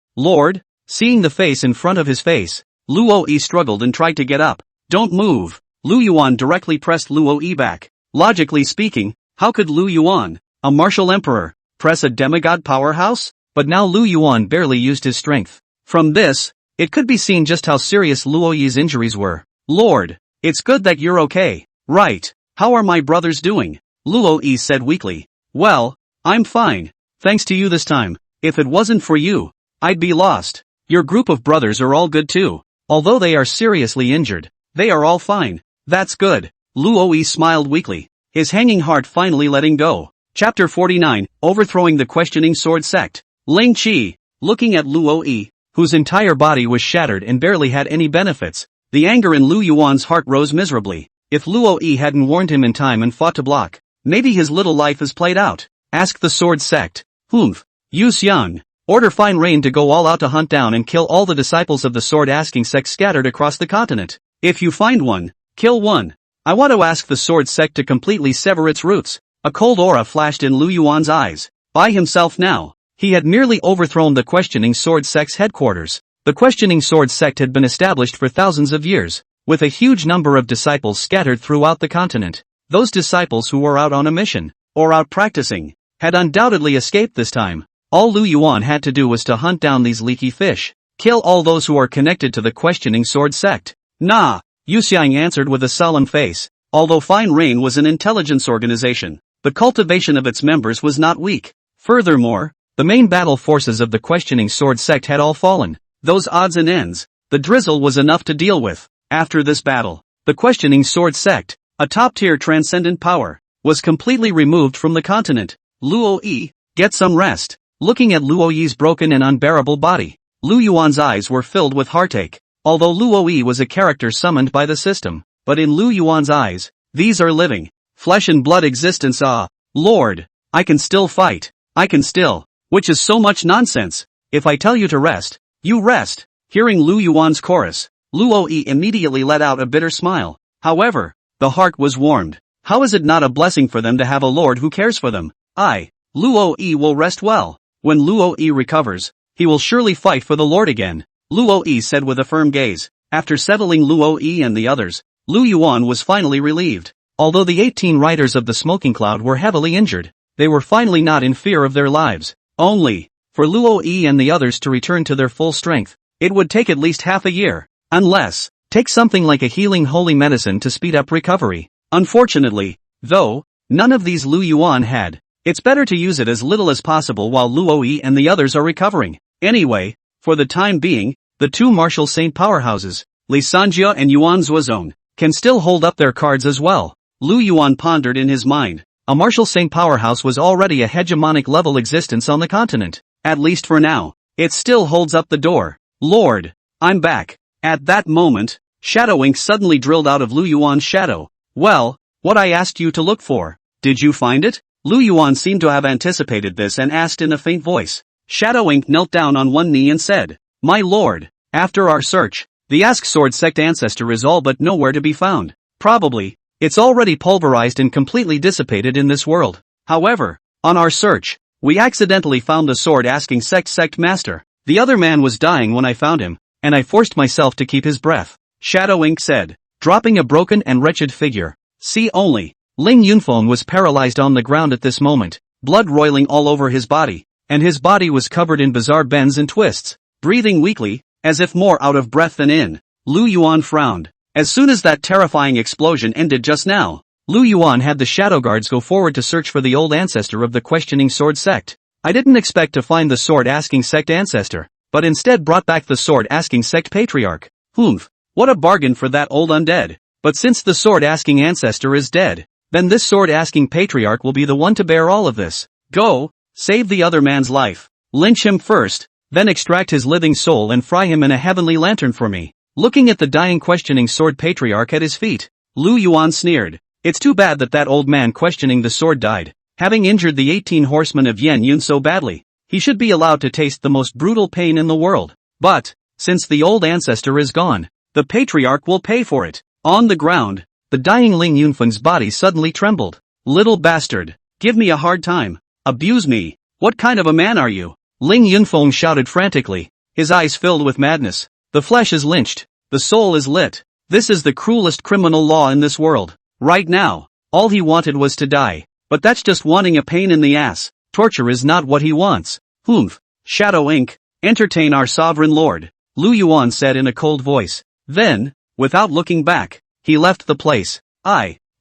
Seeing the face in front of his face, Luo Yi struggled and tried to get up. Don't move! Lu Yuan directly pressed Luo Yi back. Logically speaking, how could Lu Yuan, a martial emperor, press a demigod powerhouse? But now Lu Yuan barely used his strength. From this, it could be seen just how serious Luo Yi's injuries were. Lord, it's good that you're okay. Right. How are my brothers doing? Luo Yi said weakly. Well, I'm fine. Thanks to you this time. If it wasn't for you, I'd be lost. Your group of brothers are all good too. Although they are seriously injured, they are all fine. That's good. Luo Yi smiled weakly, his hanging heart finally letting go. Chapter 49, Overthrowing the Questioning Sword Sect. Ling Chi. Looking at Luo Yi, whose entire body was shattered and barely had any benefits, the anger in Lu Yuan's heart rose miserably. If Luo Yi hadn't warned him in time and fought to block, maybe his little life is played out. Ask the sword sect. Humph. Yu Xiang. Order Fine Rain to go all out to hunt down and kill all the disciples of the sword-asking sect scattered across the continent. If you find one, kill one. I want to ask the sword sect to completely sever its roots. A cold aura flashed in Lu Yuan's eyes. By himself now, he had merely overthrown the questioning sword sect's headquarters. The questioning sword sect had been established for thousands of years, with a huge number of disciples scattered throughout the continent. Those disciples who were out on a mission, or out practicing, had undoubtedly escaped this time. All Lu Yuan had to do was to hunt down these leaky fish. Kill all those who are connected to the questioning sword sect. Nah, Yu Xiang answered with a solemn face. Although Fine Rain was an intelligence organization, the cultivation of its members was not weak. Furthermore, the main battle forces of the questioning sword sect had all fallen. Those odds and ends, the drizzle was enough to deal with. After this battle, the questioning sword sect, a top-tier transcendent power, was completely removed from the continent. Luo Yi, get some rest. Looking at Luo Yi's broken and unbearable body, Lu Yuan's eyes were filled with heartache. Although Luo Yi was a character summoned by the system, but in Lu Yuan's eyes, these are living, flesh and blood existence. Ah, Lord, I can still fight. I can still, which is so much nonsense. If I tell you to rest, you rest. Hearing Lu Yuan's chorus, Luo Yi immediately let out a bitter smile. However, the heart was warmed. How is it not a blessing for them to have a lord who cares for them? Luo Yi will rest well. When Luo Yi recovers, he will surely fight for the Lord again, Luo Yi said with a firm gaze. After settling Luo Yi and the others, Lu Yuan was finally relieved. Although the 18 riders of the smoking cloud were heavily injured, they were finally not in fear of their lives. Only, for Luo Yi and the others to return to their full strength, it would take at least half a year. Unless, take something like a healing holy medicine to speed up recovery. Unfortunately, though, none of these Lu Yuan had. It's better to use it as little as possible while Luo Yi and the others are recovering. Anyway, for the time being, the two martial saint powerhouses, Li Sanjia and Yuan Zuozong, can still hold up their cards as well. Lu Yuan pondered in his mind. A martial saint powerhouse was already a hegemonic level existence on the continent. At least for now, it still holds up the door. Lord, I'm back. At that moment, Shadow Ink suddenly drilled out of Lu Yuan's shadow. Well, what I asked you to look for. Did you find it? Lu Yuan seemed to have anticipated this and asked in a faint voice. Shadow Ink knelt down on one knee and said, My lord, after our search, the Ask Sword Sect ancestor is all but nowhere to be found. Probably, it's already pulverized and completely dissipated in this world. However, on our search, we accidentally found the sword-asking sect master. The other man was dying when I found him, and I forced myself to keep his breath, Shadow Ink said, dropping a broken and wretched figure. See only. Ling Yunfeng was paralyzed on the ground at this moment, blood roiling all over his body, and his body was covered in bizarre bends and twists, breathing weakly, as if more out of breath than in. Lu Yuan frowned. As soon as that terrifying explosion ended just now, Lu Yuan had the shadow guards go forward to search for the old ancestor of the questioning sword sect. I didn't expect to find the sword-asking sect ancestor, but instead brought back the sword-asking sect patriarch. Humph, what a bargain for that old undead. But since the sword-asking ancestor is dead, then this sword-asking patriarch will be the one to bear all of this. Go, save the other man's life. Lynch him first, then extract his living soul and fry him in a heavenly lantern for me. Looking at the dying questioning sword patriarch at his feet, Lu Yuan sneered. It's too bad that old man questioning the sword died, having injured the 18 horsemen of Yan Yun so badly. He should be allowed to taste the most brutal pain in the world. But, since the old ancestor is gone, the patriarch will pay for it. On the ground, the dying Ling Yunfeng's body suddenly trembled. Little bastard, give me a hard time. Abuse me. What kind of a man are you? Ling Yunfeng shouted frantically, his eyes filled with madness. The flesh is lynched, the soul is lit. This is the cruelest criminal law in this world. Right now, all he wanted was to die. But that's just wanting a pain in the ass. Torture is not what he wants. Humph. Shadow Ink, entertain our sovereign lord, Lu Yuan said in a cold voice. Then, without looking back, he left the place.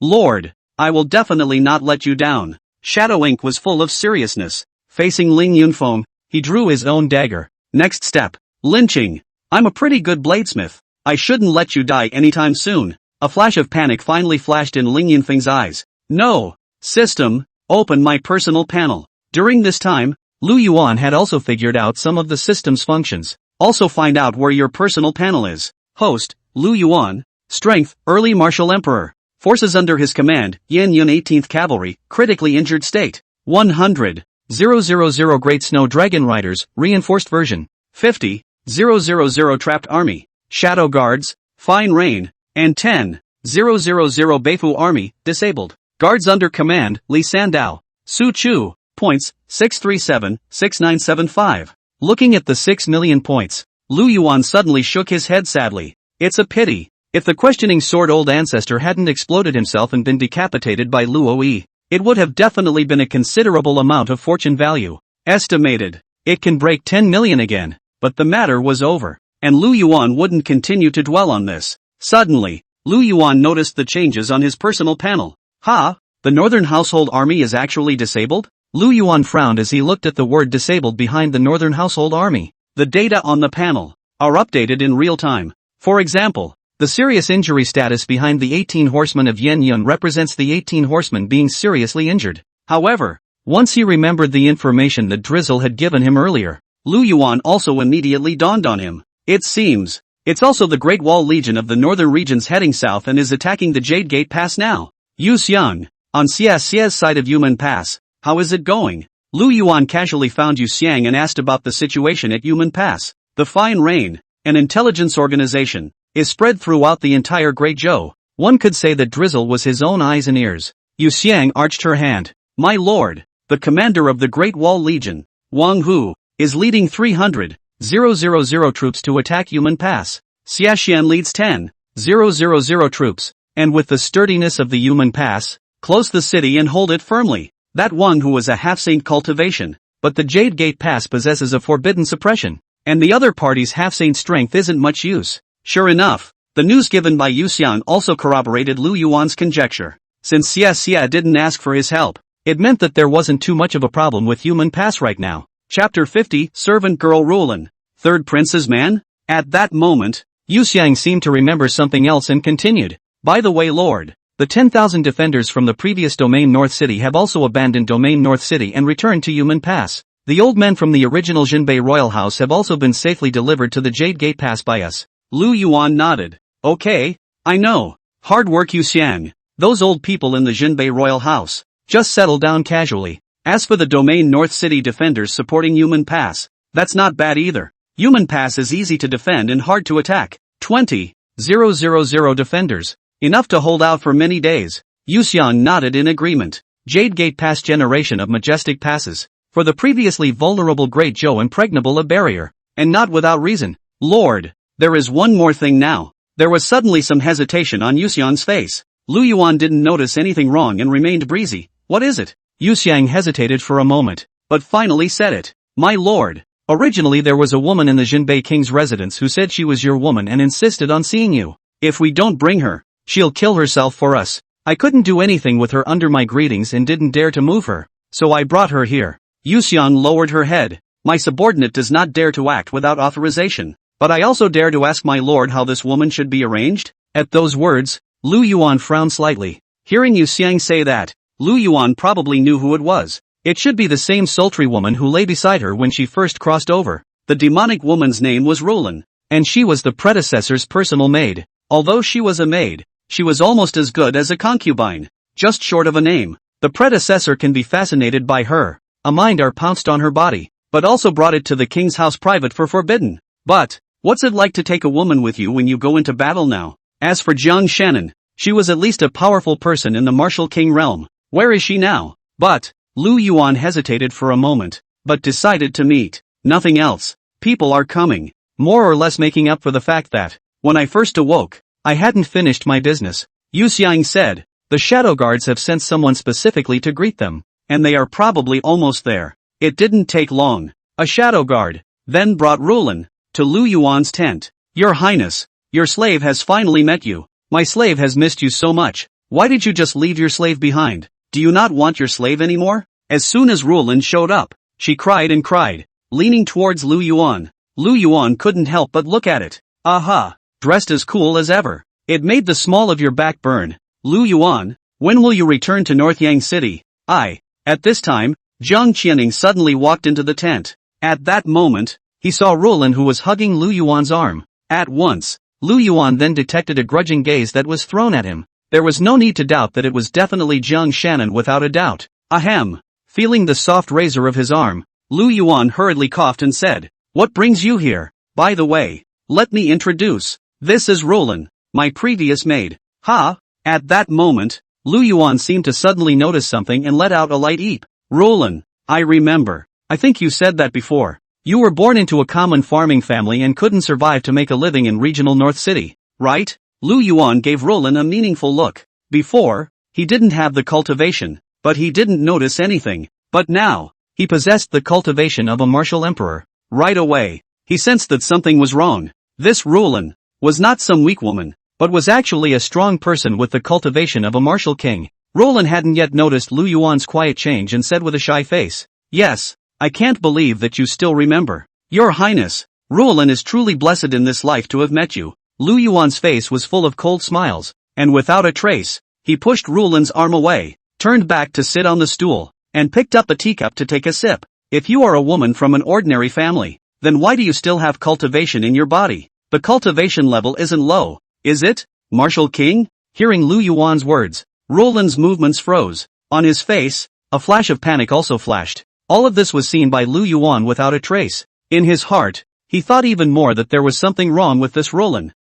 Lord, I will definitely not let you down. Shadow Ink was full of seriousness. Facing Ling Yunfeng, he drew his own dagger. Next step, lynching. I'm a pretty good bladesmith. I shouldn't let you die anytime soon. A flash of panic finally flashed in Ling Yunfeng's eyes. No. System, open my personal panel. During this time, Lu Yuan had also figured out some of the system's functions. Also find out where your personal panel is. Host, Lu Yuan. Strength, Early Martial Emperor. Forces under his command, Yan Yun 18th Cavalry, critically injured state. 100. 000 Great Snow Dragon Riders, reinforced version. 50. 000 Trapped Army, Shadow Guards, Fine Rain, and 10. 000 Beifu Army, disabled. Guards under command, Li Sandao. Su Chu. Points, 637, 6975. Looking at the 6 million points, Lu Yuan suddenly shook his head sadly. It's a pity. If the questioning sword-old ancestor hadn't exploded himself and been decapitated by Luo Yi, it would have definitely been a considerable amount of fortune value. Estimated. It can break 10 million again. But the matter was over. And Lu Yuan wouldn't continue to dwell on this. Suddenly, Lu Yuan noticed the changes on his personal panel. Ha! The Northern Household Army is actually disabled? Lu Yuan frowned as he looked at the word disabled behind the Northern Household Army. The data on the panel are updated in real time. For example, the serious injury status behind the 18 horsemen of Yan Yun represents the 18 horsemen being seriously injured. However, once he remembered the information that Drizzle had given him earlier, Lu Yuan also immediately dawned on him. It seems, it's also the Great Wall Legion of the northern regions heading south and is attacking the Jade Gate Pass now. Yu Xiang, on Xia's side of Yumen Pass, how is it going? Lu Yuan casually found Yu Xiang and asked about the situation at Yumen Pass. The Fine Rain, an intelligence organization, is spread throughout the entire Great Zhou. One could say that Drizzle was his own eyes and ears. Yu Xiang arched her hand. My lord, the commander of the Great Wall Legion, Wang Hu, is leading 300,000 troops to attack Yumen Pass. Xiaxian leads 10,000 troops, and with the sturdiness of the Yumen Pass, close the city and hold it firmly. That Wang Hu is a half-saint cultivation, but the Jade Gate Pass possesses a forbidden suppression, and the other party's half-saint strength isn't much use. Sure enough, the news given by Yu Xiang also corroborated Lu Yuan's conjecture. Since Xia didn't ask for his help, it meant that there wasn't too much of a problem with Yumen Pass right now. Chapter 50, Servant Girl Rulin. Third Prince's Man? At that moment, Yu Xiang seemed to remember something else and continued. By the way, Lord, the 10,000 defenders from the previous Domain North City have also abandoned Domain North City and returned to Yumen Pass. The old men from the original Jinbei Royal House have also been safely delivered to the Jade Gate Pass by us. Lu Yuan nodded. Okay, I know. Hard work, Yu Xiang. Those old people in the Jinbei Royal House just settle down casually. As for the Domain North City defenders supporting Yumen Pass, that's not bad either. Yumen Pass is easy to defend and hard to attack. 20,000 defenders. Enough to hold out for many days. Yu Xiang nodded in agreement. Jade Gate Pass generation of majestic passes. For the previously vulnerable Great Zhou impregnable a barrier. And not without reason. Lord, there is one more thing now. There was suddenly some hesitation on Yu Xiang's face. Lu Yuan didn't notice anything wrong and remained breezy. What is it? Yu Xiang hesitated for a moment, but finally said it. My lord, originally there was a woman in the Jinbei King's residence who said she was your woman and insisted on seeing you. If we don't bring her, she'll kill herself for us. I couldn't do anything with her under my greetings and didn't dare to move her, so I brought her here. Yu Xiang lowered her head. My subordinate does not dare to act without authorization, but I also dare to ask my lord how this woman should be arranged? At those words, Lu Yuan frowned slightly. Hearing Yu Xiang say that, Lu Yuan probably knew who it was. It should be the same sultry woman who lay beside her when she first crossed over. The demonic woman's name was Rulin, and she was the predecessor's personal maid. Although she was a maid, she was almost as good as a concubine, just short of a name. The predecessor can be fascinated by her. A Mindar pounced on her body, but also brought it to the king's house private for forbidden. But, what's it like to take a woman with you when you go into battle now? As for Jiang Shannon, she was at least a powerful person in the martial king realm. Where is she now? But, Lu Yuan hesitated for a moment, but decided to meet. Nothing else. People are coming. More or less making up for the fact that, when I first awoke, I hadn't finished my business. Yu Xiang said, the shadow guards have sent someone specifically to greet them, and they are probably almost there. It didn't take long. A shadow guard then brought Rulin to Lu Yuan's tent. Your Highness, your slave has finally met you. My slave has missed you so much. Why did you just leave your slave behind? Do you not want your slave anymore? As soon as Rulin showed up, she cried and cried, leaning towards Lu Yuan. Lu Yuan couldn't help but look at it. Aha! Dressed as cool as ever. It made the small of your back burn. Lu Yuan, when will you return to North Yang City? At this time, Jiang Qianing suddenly walked into the tent. At that moment, he saw Roland, who was hugging Lu Yuan's arm. At once, Lu Yuan then detected a grudging gaze that was thrown at him. There was no need to doubt that it was definitely Jiang Shannon without a doubt. Ahem. Feeling the soft razor of his arm, Lu Yuan hurriedly coughed and said, "What brings you here? By the way, let me introduce. This is Roland, my previous maid." Ha! At that moment, Lu Yuan seemed to suddenly notice something and let out a light eep. "Roland, I remember. I think you said that before. You were born into a common farming family and couldn't survive to make a living in regional North City, right?" Lu Yuan gave Roland a meaningful look. Before, he didn't have the cultivation, but he didn't notice anything. But now, he possessed the cultivation of a martial emperor. Right away, he sensed that something was wrong. This Roland was not some weak woman, but was actually a strong person with the cultivation of a martial king. Roland hadn't yet noticed Lu Yuan's quiet change and said with a shy face, "Yes, I can't believe that you still remember. Your Highness, Roland is truly blessed in this life to have met you." Lu Yuan's face was full of cold smiles, and without a trace, he pushed Roland's arm away, turned back to sit on the stool, and picked up a teacup to take a sip. "If you are a woman from an ordinary family, then why do you still have cultivation in your body? The cultivation level isn't low, is it, Martial King?" Hearing Lu Yuan's words, Roland's movements froze. On his face, a flash of panic also flashed. All of this was seen by Lu Yuan without a trace. In his heart, he thought even more that there was something wrong with this Roland.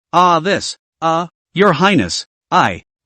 Your Highness,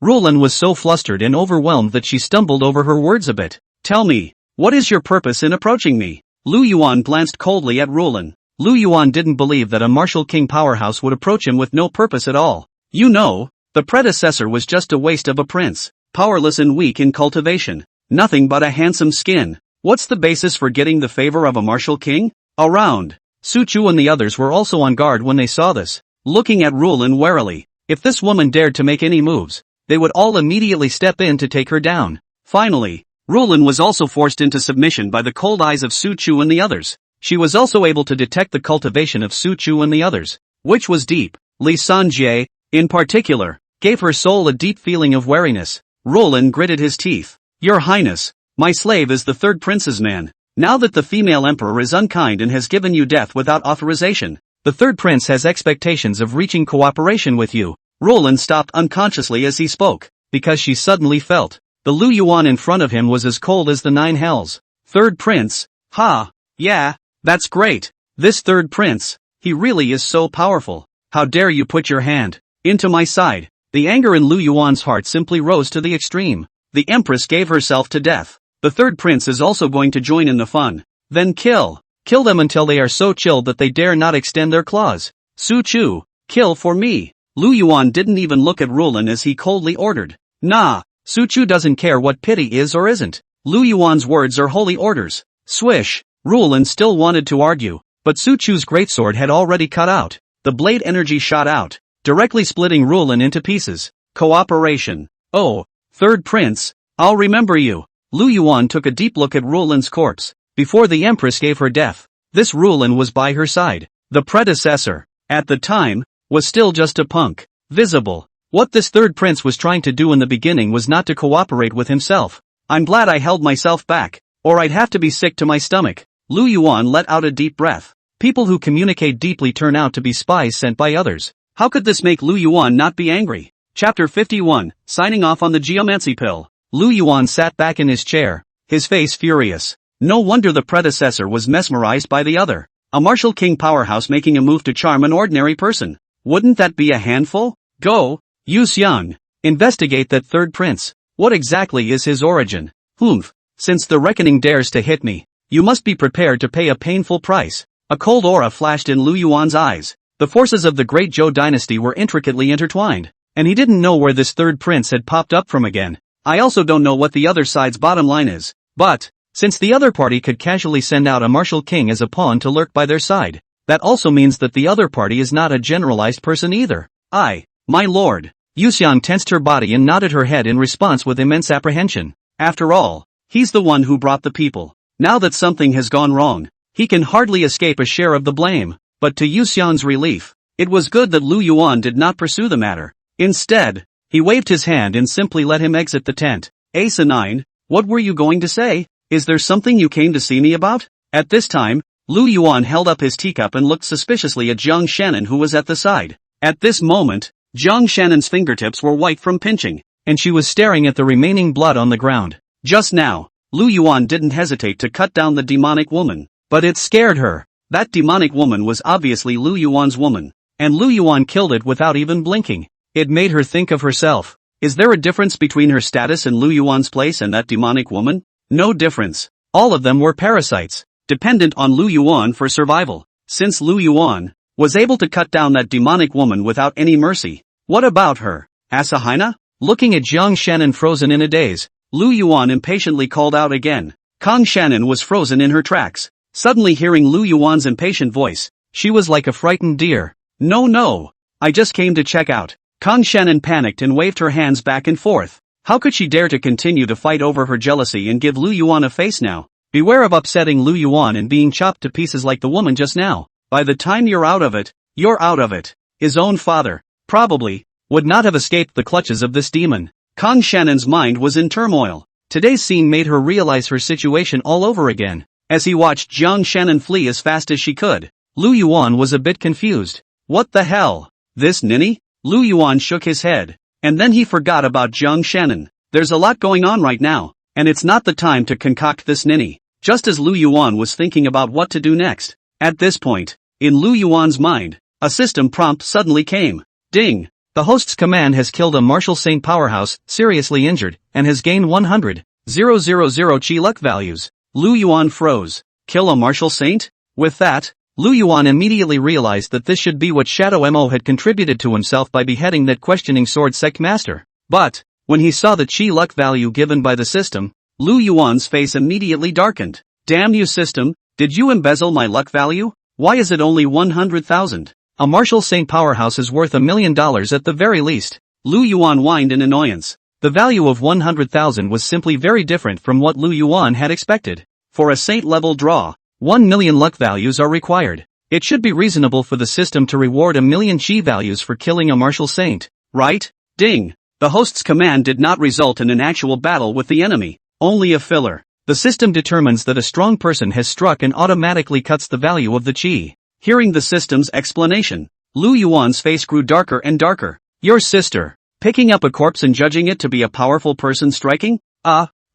Roland was so flustered and overwhelmed that she stumbled over her words a bit. "Tell me, what is your purpose in approaching me?" Lu Yuan glanced coldly at Roland. Lu Yuan didn't believe that a martial king powerhouse would approach him with no purpose at all. You know, the predecessor was just a waste of a prince, powerless and weak in cultivation, nothing but a handsome skin. What's the basis for getting the favor of a martial king? Around. Su Chu and the others were also on guard when they saw this, looking at Roland warily. If this woman dared to make any moves, they would all immediately step in to take her down. Finally, Roland was also forced into submission by the cold eyes of Su Chu and the others. She was also able to detect the cultivation of Su Chu and the others, which was deep. Li Sanjie, in particular, gave her soul a deep feeling of wariness. Roland gritted his teeth. "Your Highness, my slave is the third prince's man. Now that the female emperor is unkind and has given you death without authorization, the third prince has expectations of reaching cooperation with you." Roland stopped unconsciously as he spoke, because she suddenly felt the Lu Yuan in front of him was as cold as the nine hells. Third prince? Ha! Yeah, that's great. This third prince, he really is so powerful. How dare you put your hand into my side? The anger in Lu Yuan's heart simply rose to the extreme. The Empress gave herself to death. The third prince is also going to join in the fun. Then kill them until they are so chilled that they dare not extend their claws. Su Chu, kill for me. Lu Yuan didn't even look at Roland as he coldly ordered. Nah, Su Chu doesn't care what pity is or isn't. Lu Yuan's words are holy orders. Swish. Roland still wanted to argue, but Su Chu's greatsword had already cut out. The blade energy shot out, directly splitting Roland into pieces. Cooperation. Oh, third prince, I'll remember you. Lu Yuan took a deep look at Roland's corpse, before the Empress gave her death. This Roland was by her side. The predecessor, at the time, was still just a punk. Visible. What this third prince was trying to do in the beginning was not to cooperate with himself. I'm glad I held myself back, or I'd have to be sick to my stomach. Lu Yuan let out a deep breath. People who communicate deeply turn out to be spies sent by others. How could this make Lu Yuan not be angry? Chapter 51, Signing off on the Geomancy Pill. Lu Yuan sat back in his chair, his face furious. No wonder the predecessor was mesmerized by the other. A martial king powerhouse making a move to charm an ordinary person. Wouldn't that be a handful? Go, Yu Xiang. Investigate that third prince. What exactly is his origin? Humph. Since the reckoning dares to hit me, you must be prepared to pay a painful price. A cold aura flashed in Lu Yuan's eyes. The forces of the great Zhou dynasty were intricately intertwined, and he didn't know where this third prince had popped up from again. I also don't know what the other side's bottom line is, but, since the other party could casually send out a martial king as a pawn to lurk by their side, that also means that the other party is not a generalized person either. My lord. Yuxiang tensed her body and nodded her head in response with immense apprehension. After all, he's the one who brought the people. Now that something has gone wrong, he can hardly escape a share of the blame. But to Yuxiang's relief, it was good that Lu Yuan did not pursue the matter. Instead, he waved his hand and simply let him exit the tent. Asinine, what were you going to say? Is there something you came to see me about? At this time, Lu Yuan held up his teacup and looked suspiciously at Jiang Shannon, who was at the side. At this moment, Jiang Shannon's fingertips were white from pinching, and she was staring at the remaining blood on the ground. Just now, Lu Yuan didn't hesitate to cut down the demonic woman, but it scared her. That demonic woman was obviously Lu Yuan's woman, and Lu Yuan killed it without even blinking. It made her think of herself. Is there a difference between her status in Lu Yuan's place and that demonic woman? No difference. All of them were parasites, dependent on Lu Yuan for survival. Since Lu Yuan was able to cut down that demonic woman without any mercy, what about her? Asahina? Looking at Jiang Shannon frozen in a daze, Lu Yuan impatiently called out again. Kang Shannon was frozen in her tracks. Suddenly hearing Lu Yuan's impatient voice, she was like a frightened deer. No, I just came to check out. Kang Shannon panicked and waved her hands back and forth. How could she dare to continue to fight over her jealousy and give Lu Yuan a face now? Beware of upsetting Lu Yuan and being chopped to pieces like the woman just now. By the time you're out of it, you're out of it. His own father, probably, would not have escaped the clutches of this demon. Kang Shannon's mind was in turmoil. Today's scene made her realize her situation all over again. As he watched Jiang Shannon flee as fast as she could, Lu Yuan was a bit confused. What the hell? This ninny? Lu Yuan shook his head. And then he forgot about Jiang Shannon. There's a lot going on right now, and it's not the time to concoct this ninny. Just as Lu Yuan was thinking about what to do next, at this point, in Lu Yuan's mind, a system prompt suddenly came. Ding! The host's command has killed a martial saint powerhouse, seriously injured, and has gained 100,000 chi luck values. Lu Yuan froze. Kill a martial saint? With that, Lu Yuan immediately realized that this should be what Shadow Mo had contributed to himself by beheading that questioning sword sect master. But, when he saw the chi luck value given by the system, Lu Yuan's face immediately darkened. Damn you system, did you embezzle my luck value? Why is it only 100,000? A martial saint powerhouse is worth $1 million at the very least. Lu Yuan whined in annoyance. The value of 100,000 was simply very different from what Lu Yuan had expected. For a saint level draw, 1 million luck values are required. It should be reasonable for the system to reward 1 million chi values for killing a martial saint, right? Ding! The host's command did not result in an actual battle with the enemy, only a filler. The system determines that a strong person has struck and automatically cuts the value of the chi. Hearing the system's explanation, Lu Yuan's face grew darker and darker. Your sister, picking up a corpse and judging it to be a powerful person striking?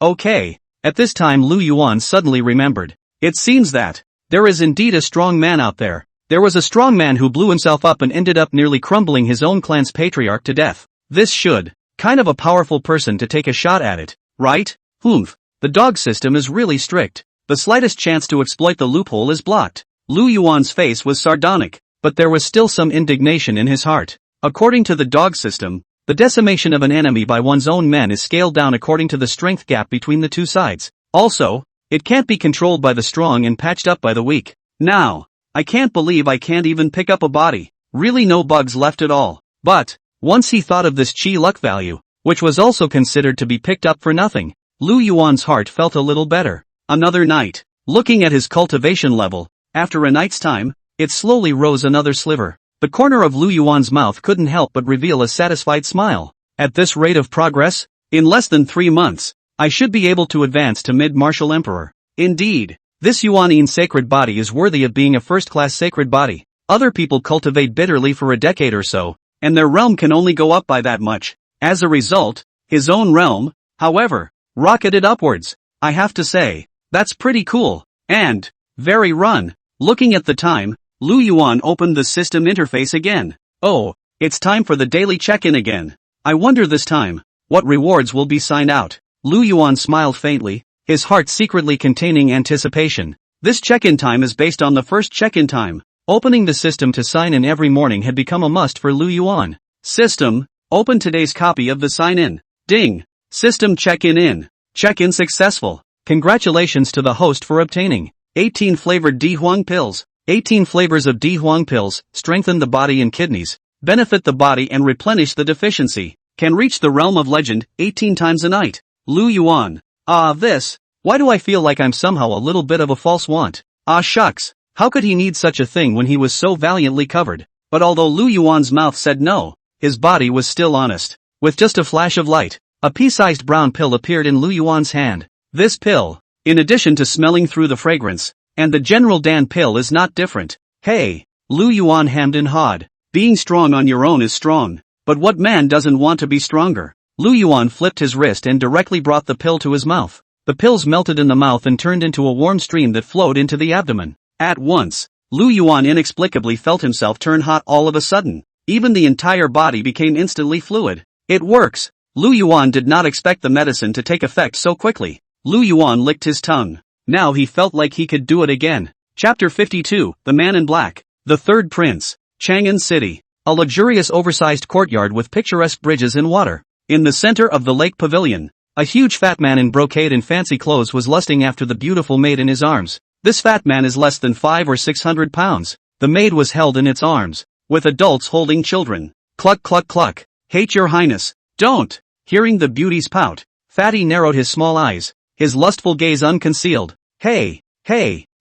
Okay. At this time Lu Yuan suddenly remembered. It seems that there is indeed a strong man out there. There was a strong man who blew himself up and ended up nearly crumbling his own clan's patriarch to death. This should, kind of a powerful person to take a shot at it, right? The dog system is really strict. The slightest chance to exploit the loophole is blocked. Lu Yuan's face was sardonic, but there was still some indignation in his heart. According to the dog system, the decimation of an enemy by one's own men is scaled down according to the strength gap between the two sides. Also, it can't be controlled by the strong and patched up by the weak. Now, I can't believe I can't even pick up a body. Really no bugs left at all. But, once he thought of this chi luck value, which was also considered to be picked up for nothing, Lu Yuan's heart felt a little better. Another night. Looking at his cultivation level, after a night's time, it slowly rose another sliver. The corner of Lu Yuan's mouth couldn't help but reveal a satisfied smile. At this rate of progress, in less than 3 months, I should be able to advance to mid-martial emperor. Indeed, this Yuanine sacred body is worthy of being a first-class sacred body. Other people cultivate bitterly for a decade or so, and their realm can only go up by that much. As a result, his own realm, however, rocketed upwards. I have to say, that's pretty cool, and very run. Looking at the time, Lu Yuan opened the system interface again. Oh, it's time for the daily check-in again. I wonder this time, what rewards will be signed out? Lu Yuan smiled faintly, his heart secretly containing anticipation. This check-in time is based on the first check-in time. Opening the system to sign in every morning had become a must for Lu Yuan. System, open today's copy of the sign-in. Ding! System check-in in. Check-in successful. Congratulations to the host for obtaining 18 flavored Di Huang pills. 18 flavors of Di Huang pills strengthen the body and kidneys, benefit the body and replenish the deficiency. Can reach the realm of legend 18 times a night. Lu Yuan. Why do I feel like I'm somehow a little bit of a false want? Shucks. How could he need such a thing when he was so valiantly covered? But although Lu Yuan's mouth said no, his body was still honest. With just a flash of light, a pea-sized brown pill appeared in Lu Yuan's hand. This pill, in addition to smelling through the fragrance, and the general Dan pill is not different. Hey, Lu Yuan hemmed and hawed. Being strong on your own is strong, but what man doesn't want to be stronger? Lu Yuan flipped his wrist and directly brought the pill to his mouth. The pills melted in the mouth and turned into a warm stream that flowed into the abdomen. At once, Lu Yuan inexplicably felt himself turn hot all of a sudden. Even the entire body became instantly fluid. It works. Lu Yuan did not expect the medicine to take effect so quickly. Lu Yuan licked his tongue. Now he felt like he could do it again. Chapter 52, The Man in Black. The Third Prince. Chang'an City. A luxurious oversized courtyard with picturesque bridges and water. In the center of the lake pavilion, a huge fat man in brocade and fancy clothes was lusting after the beautiful maid in his arms. This fat man is less than 500 or 600 pounds. The maid was held in its arms, with adults holding children. Cluck cluck cluck. Hate your highness. Don't. Hearing the beauty's pout, Fatty narrowed his small eyes, his lustful gaze unconcealed. Hey,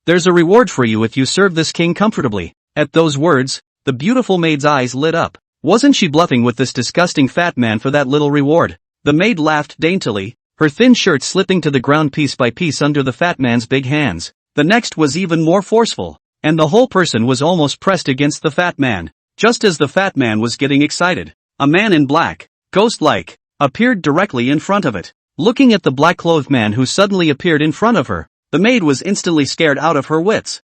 there's a reward for you if you serve this king comfortably. At those words, the beautiful maid's eyes lit up. Wasn't she bluffing with this disgusting fat man for that little reward? The maid laughed daintily, her thin shirt slipping to the ground piece by piece under the fat man's big hands. The next was even more forceful, and the whole person was almost pressed against the fat man. Just as the fat man was getting excited, a man in black, ghost-like, appeared directly in front of it. Looking at the black-clothed man who suddenly appeared in front of her, the maid was instantly scared out of her wits.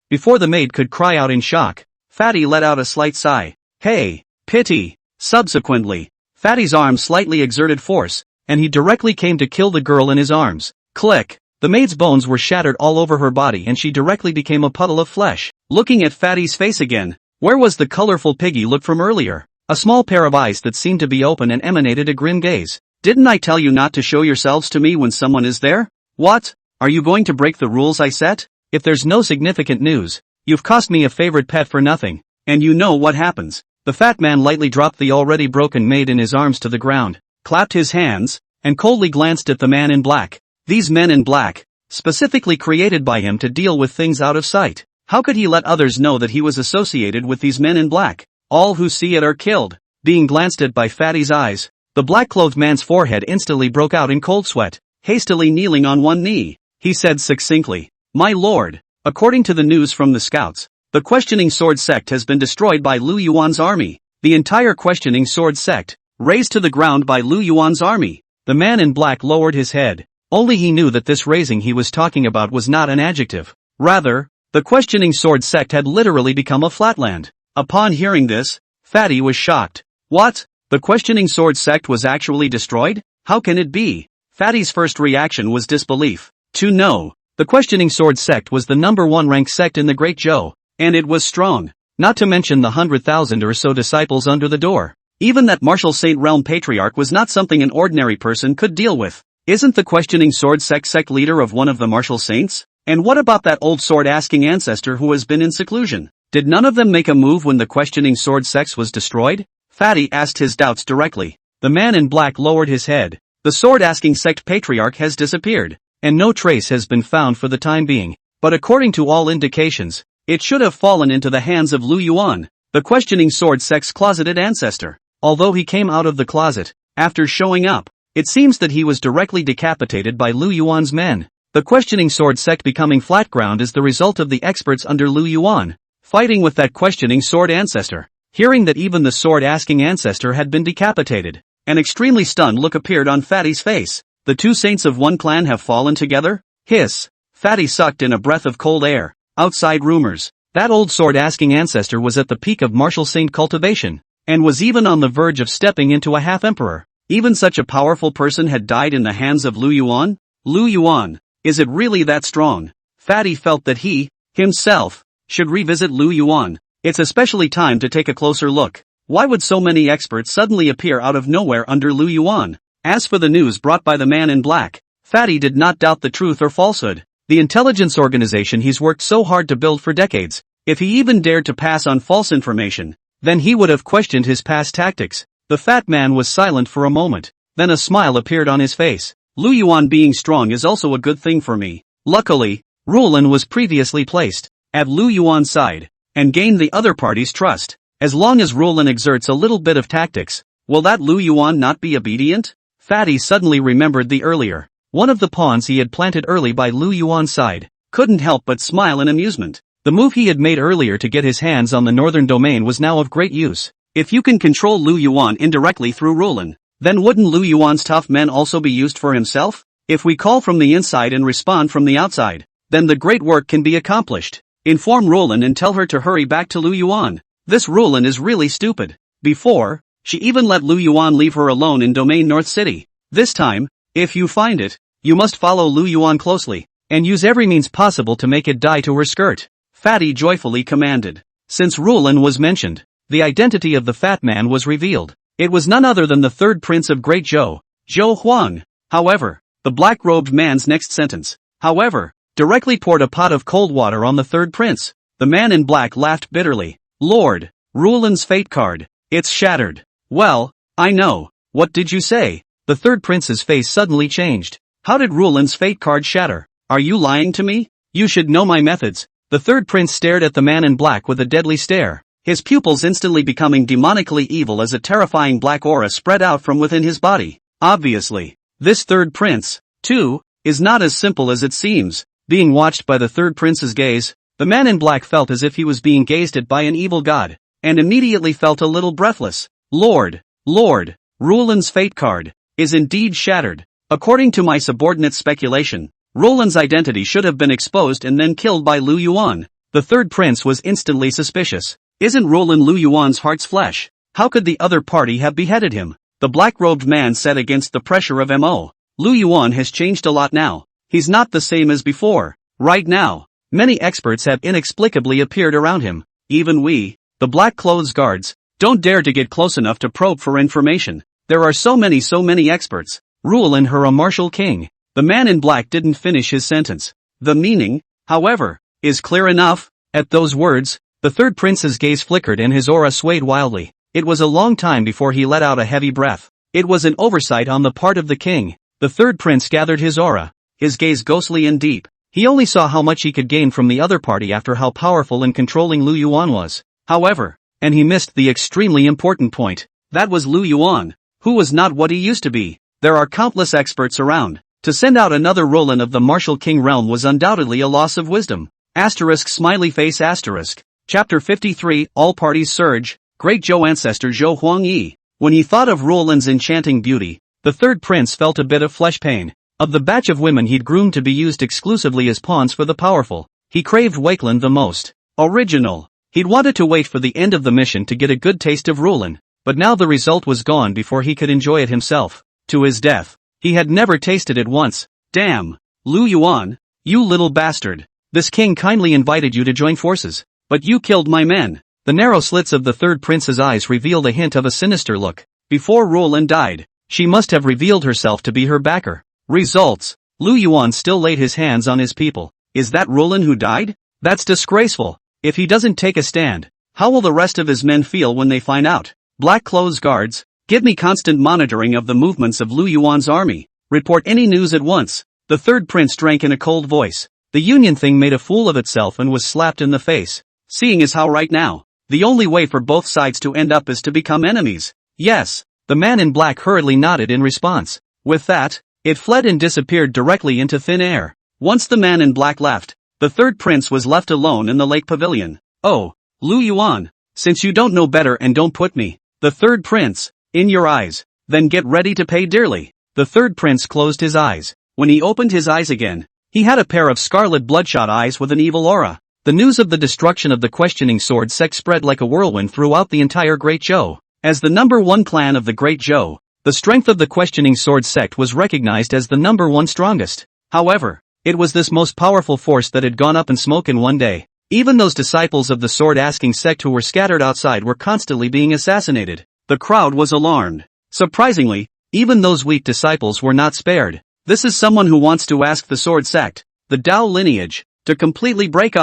Before the maid could cry out in shock, Fatty let out a slight sigh. Hey, pity. Subsequently, Fatty's arm slightly exerted force, and he directly came to kill the girl in his arms. Click. The maid's bones were shattered all over her body and she directly became a puddle of flesh. Looking at Fatty's face again, where was the colorful piggy look from earlier? A small pair of eyes that seemed to be open and emanated a grim gaze. Didn't I tell you not to show yourselves to me when someone is there? What? Are you going to break the rules I set? If there's no significant news, you've cost me a favorite pet for nothing, and you know what happens. The fat man lightly dropped the already broken maid in his arms to the ground, clapped his hands, and coldly glanced at the man in black. These men in black, specifically created by him to deal with things out of sight. How could he let others know that he was associated with these men in black? All who see it are killed. Being glanced at by Fatty's eyes, the black-clothed man's forehead instantly broke out in cold sweat. Hastily kneeling on one knee, he said succinctly, "My lord, according to the news from the scouts, the questioning sword sect has been destroyed by Lu Yuan's army." The entire questioning sword sect, razed to the ground by Lu Yuan's army. The man in black lowered his head. Only he knew that this razing he was talking about was not an adjective. Rather, the questioning sword sect had literally become a flatland. Upon hearing this, Fatty was shocked. What? The questioning sword sect was actually destroyed? How can it be? Fatty's first reaction was disbelief. No, the questioning sword sect was the #1 ranked sect in the Great Zhou, and it was strong. Not to mention the 100,000 or so disciples under the door. Even that martial saint realm patriarch was not something an ordinary person could deal with. Isn't the questioning sword sect leader of one of the martial saints? And what about that old sword-asking ancestor who has been in seclusion? Did none of them make a move when the questioning sword sect was destroyed? Fatty asked his doubts directly. The man in black lowered his head. The sword-asking sect patriarch has disappeared, and no trace has been found for the time being. But according to all indications, it should have fallen into the hands of Lu Yuan, the questioning sword sect's closeted ancestor. Although he came out of the closet, after showing up, it seems that he was directly decapitated by Lu Yuan's men. The questioning sword sect becoming flat ground is the result of the experts under Lu Yuan, fighting with that questioning sword ancestor. Hearing that even the sword-asking ancestor had been decapitated, an extremely stunned look appeared on Fatty's face. The two saints of one clan have fallen together? Hiss. Fatty sucked in a breath of cold air. Outside rumors, that old sword-asking ancestor was at the peak of martial saint cultivation, and was even on the verge of stepping into a half-emperor. Even such a powerful person had died in the hands of Lu Yuan? Lu Yuan, is it really that strong? Fatty felt that he, himself, should revisit Lu Yuan. It's especially time to take a closer look. Why would so many experts suddenly appear out of nowhere under Lu Yuan? As for the news brought by the man in black, Fatty did not doubt the truth or falsehood. The intelligence organization he's worked so hard to build for decades. If he even dared to pass on false information, then he would have questioned his past tactics. The fat man was silent for a moment. Then a smile appeared on his face. Lu Yuan being strong is also a good thing for me. Luckily, Rulin was previously placed at Lu Yuan's side, and gained the other party's trust. As long as Rulin exerts a little bit of tactics, will that Lu Yuan not be obedient? Fatty suddenly remembered the earlier one of the pawns he had planted early by Lu Yuan's side, couldn't help but smile in amusement. The move he had made earlier to get his hands on the northern domain was now of great use. If you can control Lu Yuan indirectly through Rulan, then wouldn't Lu Yuan's tough men also be used for himself? If we call from the inside and respond from the outside, then the great work can be accomplished. Inform Rulan and tell her to hurry back to Lu Yuan. This Rulan is really stupid. Before, she even let Lu Yuan leave her alone in Domain North City. This time, if you find it, you must follow Lu Yuan closely, and use every means possible to make it die to her skirt. Fatty joyfully commanded. Since Rulan was mentioned, the identity of the fat man was revealed. It was none other than the third prince of Great Zhou, Zhou Huang. However, the black-robed man's next sentence, however, directly poured a pot of cold water on the third prince. The man in black laughed bitterly. Lord, Rulan's fate card. It's shattered. Well, I know. What did you say? The third prince's face suddenly changed. How did Rulan's fate card shatter? Are you lying to me? You should know my methods. The third prince stared at the man in black with a deadly stare, his pupils instantly becoming demonically evil as a terrifying black aura spread out from within his body. Obviously, this third prince, too, is not as simple as it seems. Being watched by the third prince's gaze, the man in black felt as if he was being gazed at by an evil god, and immediately felt a little breathless. Lord, Rulan's fate card is indeed shattered. According to my subordinate's speculation, Rulan's identity should have been exposed and then killed by Lu Yuan. The third prince was instantly suspicious. Isn't Rulan Lu Yuan's heart's flesh? How could the other party have beheaded him? The black-robed man said against the pressure of Mo. Lu Yuan has changed a lot now. He's not the same as before. Right now, many experts have inexplicably appeared around him. Even we, the black clothes guards, don't dare to get close enough to probe for information. There are so many experts. Rulan her a martial king. The man in black didn't finish his sentence. The meaning, however, is clear enough. At those words, the third prince's gaze flickered and his aura swayed wildly. It was a long time before he let out a heavy breath. It was an oversight on the part of the king. The third prince gathered his aura, his gaze ghostly and deep. He only saw how much he could gain from the other party after how powerful and controlling Lu Yuan was. However, and he missed the extremely important point. That was Lu Yuan, who was not what he used to be. There are countless experts around. To send out another Rulan of the martial king realm was undoubtedly a loss of wisdom. Asterisk smiley face asterisk. Chapter 53 All Parties Surge. Great Zhou ancestor Zhou Huangyi. When he thought of Rulan's enchanting beauty, the third prince felt a bit of flesh pain. Of the batch of women he'd groomed to be used exclusively as pawns for the powerful, he craved Wakeland the most. Original. He'd wanted to wait for the end of the mission to get a good taste of Rulan, but now the result was gone before he could enjoy it himself. To his death, he had never tasted it once. Damn. Lu Yuan, you little bastard. This king kindly invited you to join forces, but you killed my men. The narrow slits of the third prince's eyes revealed a hint of a sinister look. Before Rulan died, she must have revealed herself to be her backer. Results. Lu Yuan still laid his hands on his people. Is that Rulan who died? That's disgraceful. If he doesn't take a stand, how will the rest of his men feel when they find out? Black clothes guards, give me constant monitoring of the movements of Lu Yuan's army. Report any news at once. The third prince drank in a cold voice. The Union thing made a fool of itself and was slapped in the face. Seeing as how right now, the only way for both sides to end up is to become enemies. Yes. The man in black hurriedly nodded in response. With that, it fled and disappeared directly into thin air. Once the man in black left, the third prince was left alone in the lake pavilion. Oh, Lu Yuan, since you don't know better and don't put me, the third prince, in your eyes, then get ready to pay dearly. The third prince closed his eyes. When he opened his eyes again, he had a pair of scarlet bloodshot eyes with an evil aura. The news of the destruction of the questioning sword sect spread like a whirlwind throughout the entire Great Zhou. As the number one clan of the Great Zhou, the strength of the questioning sword sect was recognized as the number one strongest. However, it was this most powerful force that had gone up in smoke in one day. Even those disciples of the sword-asking sect who were scattered outside were constantly being assassinated. The crowd was alarmed. Surprisingly, even those weak disciples were not spared. This is someone who wants to ask the sword sect, the Dao lineage, to completely break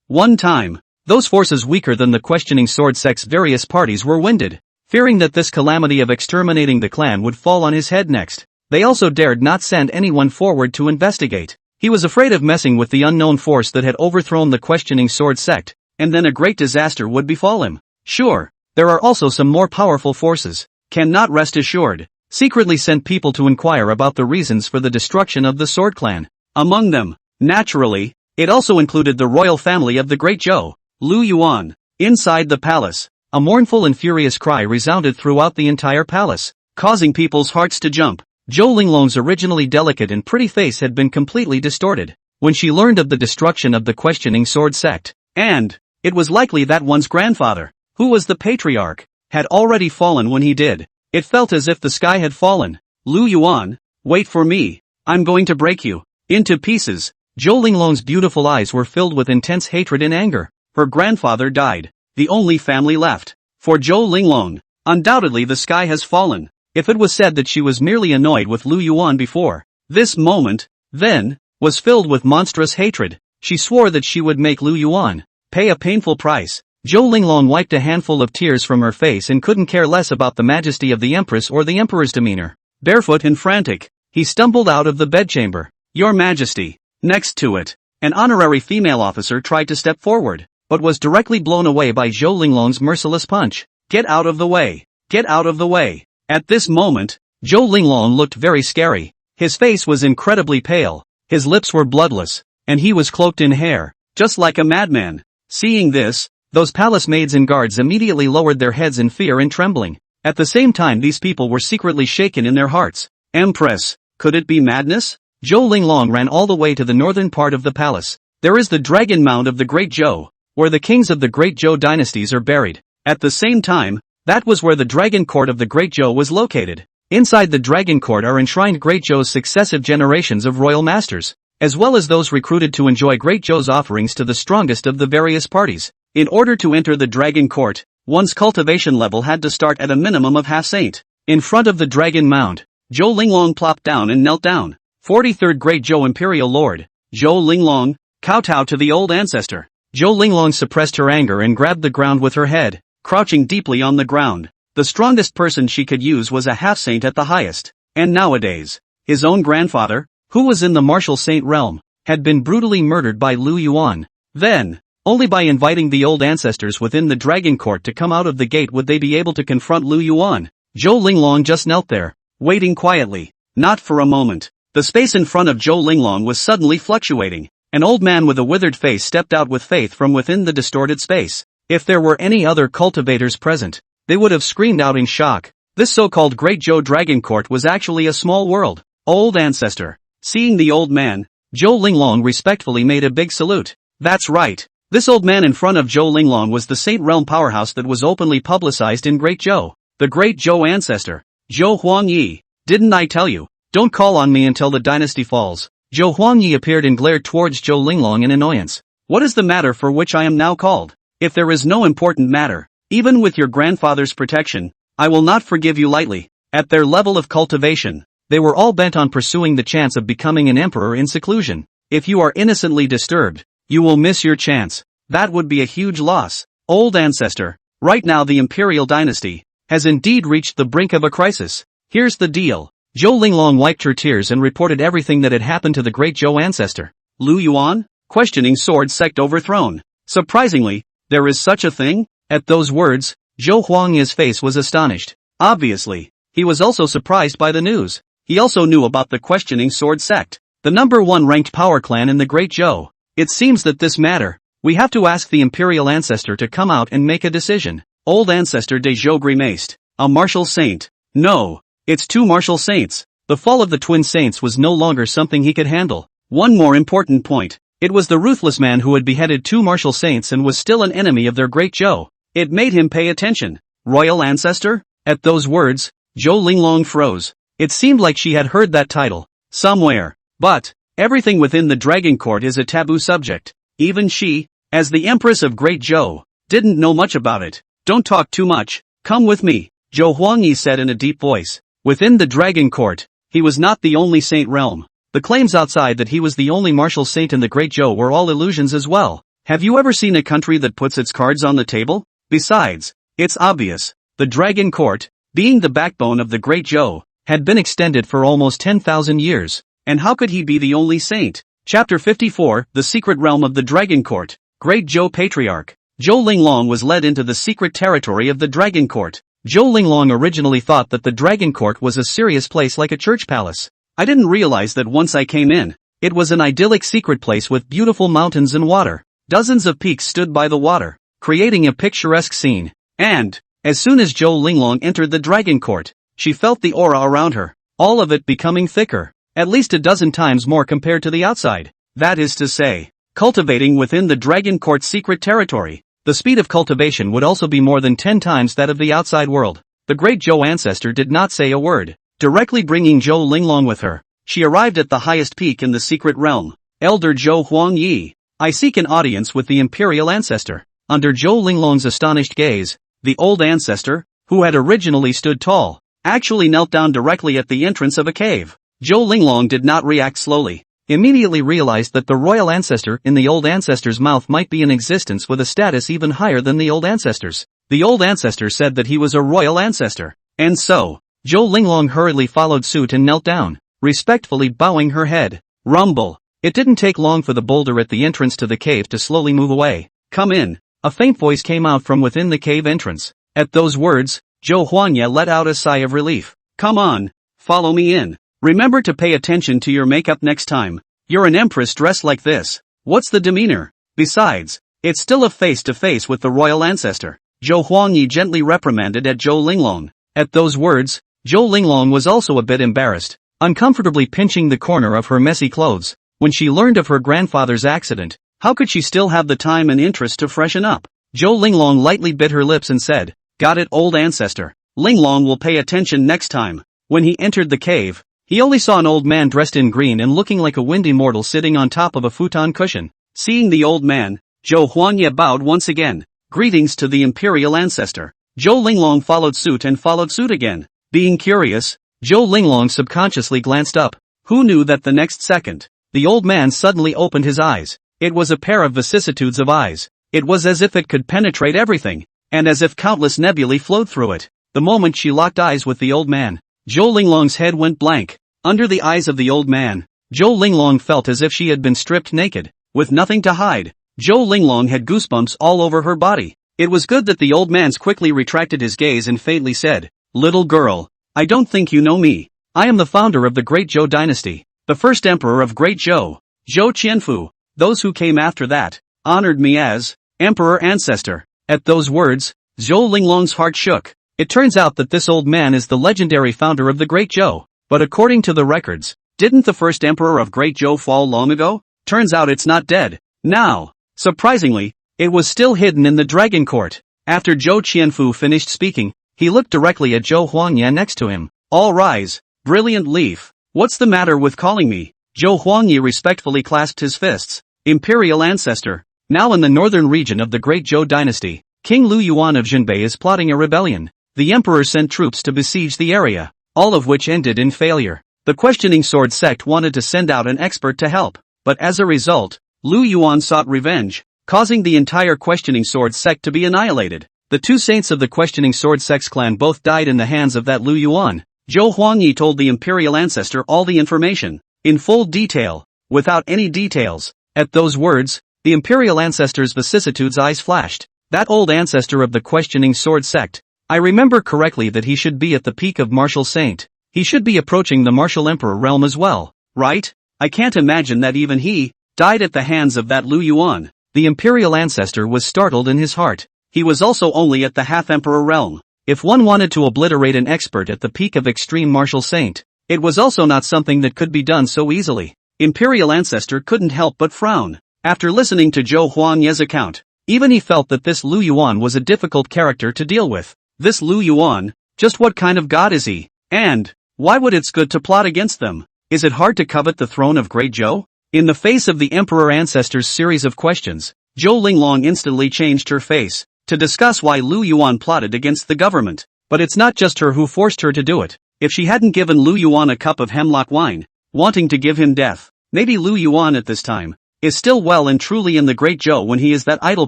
one time. Those forces weaker than the questioning sword sect's various parties were winded, fearing that this calamity of exterminating the clan would fall on his head next. They also dared not send anyone forward to investigate. He was afraid of messing with the unknown force that had overthrown the questioning sword sect, and then a great disaster would befall him. Sure, there are also some more powerful forces. Cannot rest assured. secretly sent people to inquire about the reasons for the destruction of the Sword Clan. Among them, naturally, it also included the royal family of the Great Zhou, Lu Yuan. Inside the palace, a mournful and furious cry resounded throughout the entire palace, causing people's hearts to jump. Zhou Linglong's originally delicate and pretty face had been completely distorted when she learned of the destruction of the questioning sword sect, and it was likely that one's grandfather, who was the patriarch, had already fallen when he did. It felt as if the sky had fallen. Lu Yuan, wait for me, I'm going to break you into pieces. Zhou Linglong's beautiful eyes were filled with intense hatred and anger. Her grandfather died, the only family left. For Zhou Linglong, undoubtedly the sky has fallen. If it was said that she was merely annoyed with Lu Yuan before, this moment, then, was filled with monstrous hatred. She swore that she would make Lu Yuan pay a painful price. Zhou Linglong wiped a handful of tears from her face and couldn't care less about the majesty of the Empress or the Emperor's demeanor. Barefoot and frantic, he stumbled out of the bedchamber. Your Majesty. Next to it, an honorary female officer tried to step forward, but was directly blown away by Zhou Linglong's merciless punch. Get out of the way! Get out of the way! At this moment, Zhou Linglong looked very scary. His face was incredibly pale, his lips were bloodless, and he was cloaked in hair, just like a madman. Seeing this, those palace maids and guards immediately lowered their heads in fear and trembling. At the same time, these people were secretly shaken in their hearts. Empress, could it be madness? Zhou Linglong ran all the way to the northern part of the palace. There is the Dragon Mound of the Great Zhou, where the kings of the Great Zhou dynasties are buried. At the same time, that was where the Dragon Court of the Great Zhou was located. Inside the Dragon Court are enshrined Great Zhou's successive generations of royal masters, as well as those recruited to enjoy Great Zhou's offerings to the strongest of the various parties. In order to enter the Dragon Court, one's cultivation level had to start at a minimum of half-saint. In front of the Dragon Mound, Zhou Linglong plopped down and knelt down. 43rd Great Zhou Imperial Lord, Zhou Linglong, kowtow to the old ancestor. Zhou Linglong suppressed her anger and grabbed the ground with her head, crouching deeply on the ground. The strongest person she could use was a half-saint at the highest, and nowadays, his own grandfather, who was in the martial saint realm, had been brutally murdered by Lu Yuan. Then, only by inviting the old ancestors within the Dragon Court to come out of the gate would they be able to confront Lu Yuan. Zhou Linglong just knelt there, waiting quietly. Not for a moment. The space in front of Zhou Linglong was suddenly fluctuating. An old man with a withered face stepped out with faith from within the distorted space. If there were any other cultivators present, they would have screamed out in shock. This so-called Great Zhou Dragon Court was actually a small world. Old ancestor. Seeing the old man, Zhou Linglong respectfully made a big salute. That's right. This old man in front of Zhou Linglong was the Saint Realm powerhouse that was openly publicized in Great Zhou. The Great Zhou ancestor. Zhou Huangyi. Didn't I tell you? Don't call on me until the dynasty falls. Zhou Huangyi appeared and glared towards Zhou Linglong in annoyance. What is the matter for which I am now called? If there is no important matter, even with your grandfather's protection, I will not forgive you lightly. At their level of cultivation, they were all bent on pursuing the chance of becoming an emperor in seclusion. If you are innocently disturbed, you will miss your chance. That would be a huge loss. Old ancestor, right now the imperial dynasty has indeed reached the brink of a crisis. Here's the deal. Zhou Linglong wiped her tears and reported everything that had happened to the Great Zhou ancestor. Lu Yuan? Questioning sword sect overthrown. Surprisingly, there is such a thing? At those words, Zhou Huangyi's face was astonished. Obviously, he was also surprised by the news. He also knew about the questioning sword sect, the #1 ranked power clan in the Great Zhou. It seems that this matter, we have to ask the imperial ancestor to come out and make a decision. Old ancestor de Zhou grimaced. A martial saint? No. It's 2 martial saints. The fall of the twin saints was no longer something he could handle. One more important point. It was the ruthless man who had beheaded 2 martial saints and was still an enemy of their Great Zhou. It made him pay attention. Royal ancestor? At those words, Zhou Linglong froze. It seemed like she had heard that title somewhere. But, everything within the Dragon Court is a taboo subject. Even she, as the Empress of Great Zhou, didn't know much about it. Don't talk too much. Come with me, Zhou Huangyi said in a deep voice. Within the Dragon Court, he was not the only saint realm. The claims outside that he was the only martial saint in the Great Zhou were all illusions as well. Have you ever seen a country that puts its cards on the table? Besides, it's obvious. The Dragon Court, being the backbone of the Great Zhou, had been extended for almost 10,000 years. And how could he be the only saint? Chapter 54, The Secret Realm of the Dragon Court. Great Zhou Patriarch. Zhou Linglong was led into the secret territory of the Dragon Court. Zhou Linglong originally thought that the Dragon Court was a serious place like a church palace. I didn't realize that once I came in, it was an idyllic secret place with beautiful mountains and water. Dozens of peaks stood by the water, creating a picturesque scene. And, as soon as Zhou Linglong entered the Dragon Court, she felt the aura around her, all of it becoming thicker, at least a dozen times more compared to the outside. That is to say, cultivating within the Dragon Court's secret territory, the speed of cultivation would also be more than 10 times that of the outside world. The great Zhou ancestor did not say a word, directly bringing Zhou Linglong with her. She arrived at the highest peak in the secret realm. Elder Zhou Huangyi, I seek an audience with the imperial ancestor. Under Zhou Linglong's astonished gaze, the old ancestor, who had originally stood tall, actually knelt down directly at the entrance of a cave. Zhou Linglong did not react slowly. Immediately realized that the royal ancestor in the old ancestor's mouth might be in existence with a status even higher than the old ancestor's. The old ancestor said that he was a royal ancestor. And so, Zhou Linglong hurriedly followed suit and knelt down, respectfully bowing her head. Rumble. It didn't take long for the boulder at the entrance to the cave to slowly move away. Come in. A faint voice came out from within the cave entrance. At those words, Zhou Huangye let out a sigh of relief. Come on, follow me in. Remember to pay attention to your makeup next time. You're an empress dressed like this. What's the demeanor? Besides, it's still a face-to-face with the royal ancestor. Zhou Huangyi gently reprimanded at Zhou Linglong. At those words, Zhou Linglong was also a bit embarrassed, uncomfortably pinching the corner of her messy clothes. When she learned of her grandfather's accident, how could she still have the time and interest to freshen up? Zhou Linglong lightly bit her lips and said, Got it, old ancestor. Linglong will pay attention next time. When he entered the cave, he only saw an old man dressed in green and looking like a windy mortal sitting on top of a futon cushion. Seeing the old man, Zhou Huangye bowed once again. Greetings to the imperial ancestor. Zhou Linglong followed suit again. Being curious, Zhou Linglong subconsciously glanced up. Who knew that the next second, the old man suddenly opened his eyes. It was a pair of vicissitudes of eyes. It was as if it could penetrate everything, and as if countless nebulae flowed through it. The moment she locked eyes with the old man, Zhou Linglong's head went blank. Under the eyes of the old man, Zhou Linglong felt as if she had been stripped naked, with nothing to hide. Zhou Linglong had goosebumps all over her body. It was good that the old man quickly retracted his gaze and faintly said, Little girl, I don't think you know me. I am the founder of the Great Zhou dynasty, the first emperor of Great Zhou, Zhou Qianfu. Those who came after that, honored me as emperor ancestor. At those words, Zhou Linglong's heart shook. It turns out that this old man is the legendary founder of the Great Zhou. But according to the records, didn't the first emperor of Great Zhou fall long ago? Turns out it's not dead. Now, surprisingly, it was still hidden in the Dragon Court. After Zhou Qianfu finished speaking, he looked directly at Zhou Huangye next to him. All rise, brilliant leaf. What's the matter with calling me? Zhou Huangye respectfully clasped his fists. Imperial ancestor. Now in the northern region of the Great Zhou dynasty, King Lu Yuan of Zhenbei is plotting a rebellion. The emperor sent troops to besiege the area, all of which ended in failure. The questioning sword sect wanted to send out an expert to help, but as a result, Lu Yuan sought revenge, causing the entire questioning sword sect to be annihilated. The two saints of the questioning sword sect's clan both died in the hands of that Lu Yuan. Zhou Huangyi told the imperial ancestor all the information, in full detail, without any details. At those words, the imperial ancestor's vicissitudes eyes flashed. That old ancestor of the questioning sword sect. I remember correctly that he should be at the peak of martial saint. He should be approaching the martial emperor realm as well, right? I can't imagine that even he died at the hands of that Lu Yuan. The imperial ancestor was startled in his heart. He was also only at the half-emperor realm. If one wanted to obliterate an expert at the peak of extreme martial saint, it was also not something that could be done so easily. Imperial ancestor couldn't help but frown. After listening to Zhou Huangye's account, even he felt that this Lu Yuan was a difficult character to deal with. This Lu Yuan, just what kind of god is he? And why would it's good to plot against them? Is it hard to covet the throne of Great Zhou? In the face of the emperor ancestor's series of questions, Zhou Linglong instantly changed her face, to discuss why Lu Yuan plotted against the government. But it's not just her who forced her to do it. If she hadn't given Lu Yuan a cup of hemlock wine, wanting to give him death, maybe Lu Yuan at this time is still well and truly in the Great Zhou when he is that idle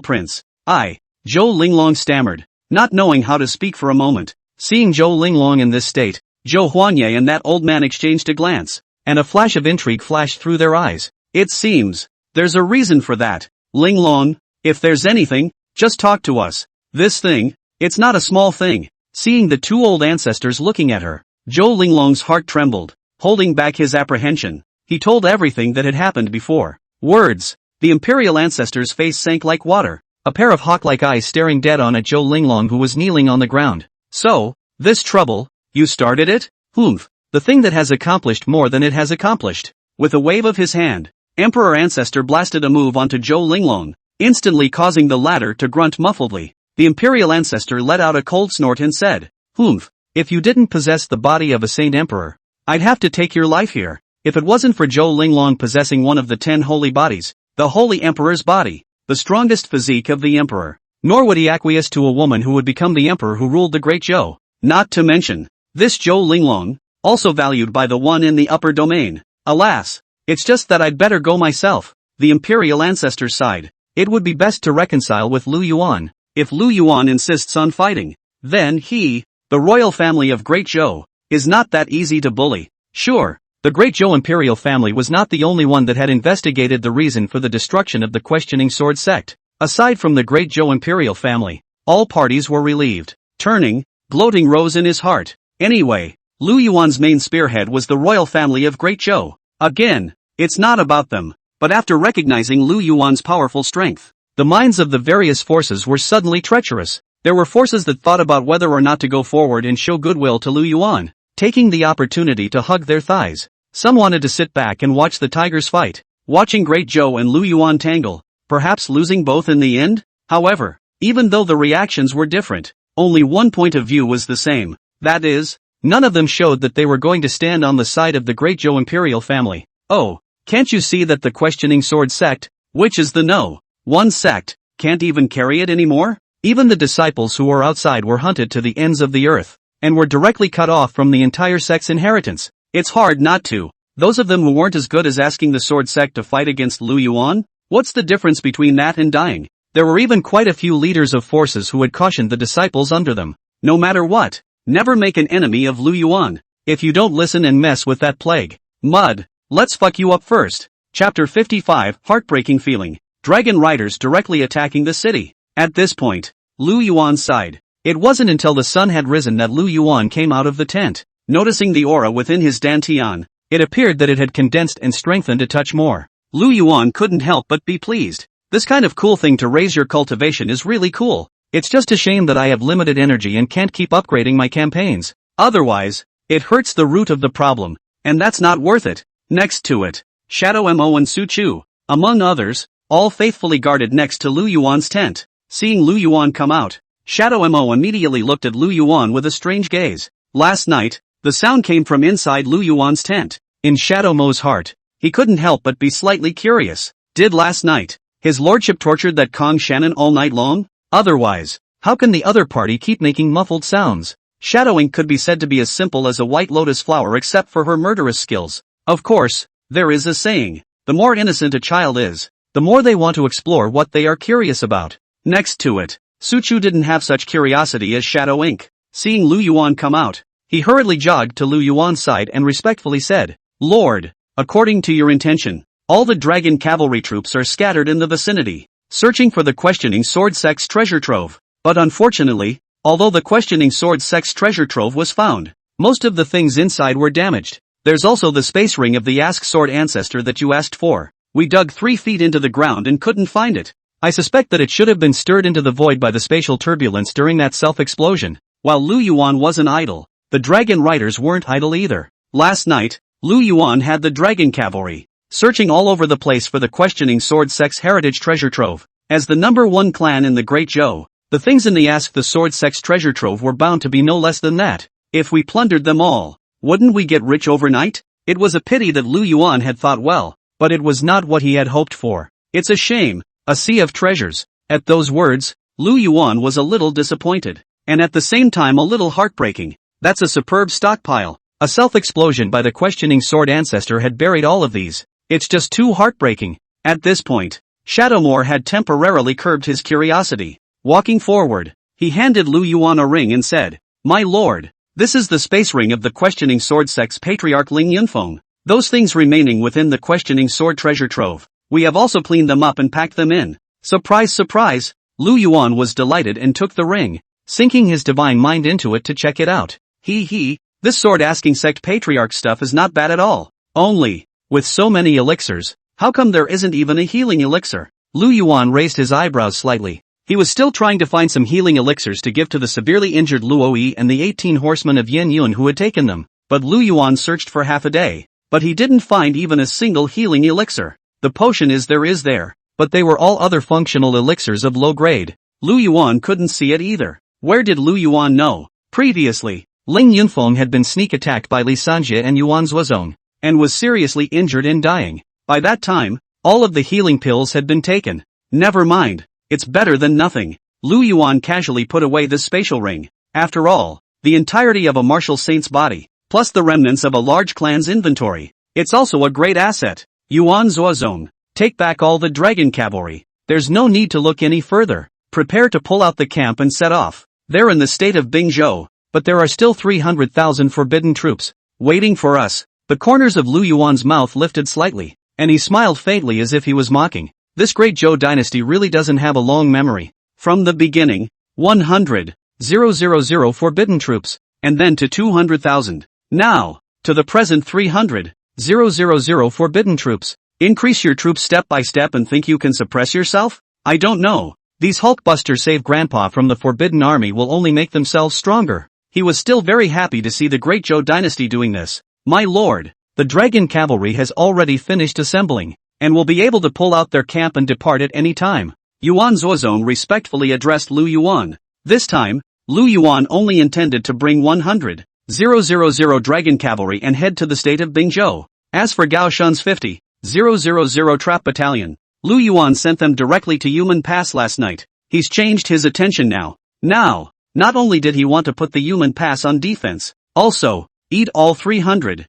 prince. Zhou Linglong stammered, not knowing how to speak for a moment. Seeing Zhou Linglong in this state, Zhou Huangye and that old man exchanged a glance, and a flash of intrigue flashed through their eyes. It seems there's a reason for that. Linglong, if there's anything, just talk to us. This thing, it's not a small thing. Seeing the two old ancestors looking at her, Zhou Linglong's heart trembled. Holding back his apprehension, he told everything that had happened before. Words. The imperial ancestor's face sank like water, a pair of hawk-like eyes staring dead on at Zhou Linglong, who was kneeling on the ground. So, this trouble, you started it? Humph. The thing that has accomplished more than it has accomplished. With a wave of his hand, Emperor Ancestor blasted a move onto Zhou Linglong, instantly causing the latter to grunt muffledly. The imperial ancestor let out a cold snort and said, Humph. If you didn't possess the body of a saint emperor, I'd have to take your life here. If it wasn't for Zhou Linglong possessing one of the 10 holy bodies, the holy emperor's body, the strongest physique of the emperor, nor would he acquiesce to a woman who would become the emperor who ruled the great Zhou. Not to mention, this Zhou Linglong, also valued by the one in the upper domain. Alas, it's just that I'd better go myself. The imperial ancestor sighed. It would be best to reconcile with Lu Yuan. If Lu Yuan insists on fighting, then he, the royal family of Great Zhou, is not that easy to bully. Sure, the Great Zhou imperial family was not the only one that had investigated the reason for the destruction of the questioning sword sect. Aside from the Great Zhou imperial family, all parties were relieved. Turning, gloating rose in his heart. Anyway, Lu Yuan's main spearhead was the royal family of Great Zhou. Again, it's not about them. But after recognizing Lu Yuan's powerful strength, the minds of the various forces were suddenly treacherous. There were forces that thought about whether or not to go forward and show goodwill to Lu Yuan, taking the opportunity to hug their thighs. Some wanted to sit back and watch the tigers fight, watching Great Zhou and Lu Yuan tangle, perhaps losing both in the end. However, even though the reactions were different, only one point of view was the same. That is, none of them showed that they were going to stand on the side of the Great Zhou imperial family. Oh, can't you see that the questioning sword sect, which is the no one sect, can't even carry it anymore? Even the disciples who were outside were hunted to the ends of the earth, and were directly cut off from the entire sect's inheritance. It's hard not to. Those of them who weren't as good as asking the sword sect to fight against Lu Yuan? What's the difference between that and dying? There were even quite a few leaders of forces who had cautioned the disciples under them. No matter what, never make an enemy of Lu Yuan. If you don't listen and mess with that plague mud, let's fuck you up first. Chapter 55, Heartbreaking Feeling. Dragon riders directly attacking the city. At this point, Lu Yuan sighed. It wasn't until the sun had risen that Lu Yuan came out of the tent. Noticing the aura within his dantian, it appeared that it had condensed and strengthened a touch more. Lu Yuan couldn't help but be pleased. This kind of cool thing to raise your cultivation is really cool. It's just a shame that I have limited energy and can't keep upgrading my campaigns. Otherwise, it hurts the root of the problem, and that's not worth it. Next to it, Shadow Mo and Su Chu, among others, all faithfully guarded next to Lu Yuan's tent. Seeing Lu Yuan come out, Shadow Mo immediately looked at Lu Yuan with a strange gaze. Last night, the sound came from inside Lu Yuan's tent. In Shadow Mo's heart, he couldn't help but be slightly curious. Did last night, his lordship tortured that Kong Shannon all night long? Otherwise, how can the other party keep making muffled sounds? Shadowing could be said to be as simple as a white lotus flower except for her murderous skills. Of course, there is a saying, the more innocent a child is, the more they want to explore what they are curious about. Next to it, Su Chu didn't have such curiosity as Shadow Inc. Seeing Lu Yuan come out, he hurriedly jogged to Lu Yuan's side and respectfully said, Lord, according to your intention, all the dragon cavalry troops are scattered in the vicinity, searching for the questioning sword sect's treasure trove. But unfortunately, although the questioning sword sect's treasure trove was found, most of the things inside were damaged. There's also the space ring of the Ask Sword ancestor that you asked for. We dug 3 feet into the ground and couldn't find it. I suspect that it should have been stirred into the void by the spatial turbulence during that self-explosion. While Lu Yuan wasn't idle, the dragon riders weren't idle either. Last night, Lu Yuan had the dragon cavalry searching all over the place for the questioning sword sect's heritage treasure trove. As the #1 clan in the Great Zhou, the things in the Ask the Sword sect's treasure trove were bound to be no less than that. If we plundered them all, wouldn't we get rich overnight? It was a pity that Lu Yuan had thought well, but it was not what he had hoped for. It's a shame, a sea of treasures. At those words, Lu Yuan was a little disappointed, and at the same time a little heartbreaking. That's a superb stockpile. A self-explosion by the questioning sword ancestor had buried all of these. It's just too heartbreaking. At this point, Shadowmore had temporarily curbed his curiosity. Walking forward, he handed Lu Yuan a ring and said, My lord, this is the space ring of the questioning sword sect's patriarch Ling Yunfeng. Those things remaining within the questioning sword treasure trove, we have also cleaned them up and packed them in. Surprise, surprise! Lu Yuan was delighted and took the ring. sinking his divine mind into it to check it out. This sword-asking sect patriarch stuff is not bad at all. Only, with so many elixirs, how come there isn't even a healing elixir? Lu Yuan raised his eyebrows slightly. He was still trying to find some healing elixirs to give to the severely injured Luoyi and the 18 horsemen of Yin Yun who had taken them, but Lu Yuan searched for half a day. But he didn't find even a single healing elixir. The potion is there, but they were all other functional elixirs of low grade. Lu Yuan couldn't see it either. Where did Lu Yuan know? Previously, Ling Yunfeng had been sneak attacked by Li Sanjie and Yuan Zuozong, and was seriously injured and dying. By that time, all of the healing pills had been taken. Never mind, it's better than nothing. Lu Yuan casually put away the spatial ring. After all, the entirety of a martial saint's body, plus the remnants of a large clan's inventory. It's also a great asset. Yuan Zuozong, take back all the dragon cavalry. There's no need to look any further. Prepare to pull out the camp and set off. They're in the state of Bingzhou, but there are still 300,000 forbidden troops waiting for us. The corners of Lu Yuan's mouth lifted slightly, and he smiled faintly as if he was mocking. This great Zhou dynasty really doesn't have a long memory. From the beginning, 100,000 forbidden troops, and then to 200,000. Now, to the present 300,000 forbidden troops. Increase your troops step by step and think you can suppress yourself? I don't know. These Hulkbusters save Grandpa from the Forbidden Army will only make themselves stronger. He was still very happy to see the great Zhou dynasty doing this. My lord, the dragon cavalry has already finished assembling, and will be able to pull out their camp and depart at any time. Yuan Zuozong respectfully addressed Lu Yuan. This time, Lu Yuan only intended to bring 100,000 dragon cavalry and head to the state of Bingzhou. As for Gao Shun's 50,000 trap battalion, Lu Yuan sent them directly to Yumen Pass last night. He's changed his attention now. Now, not only did he want to put the Yumen Pass on defense, also, eat all 300,000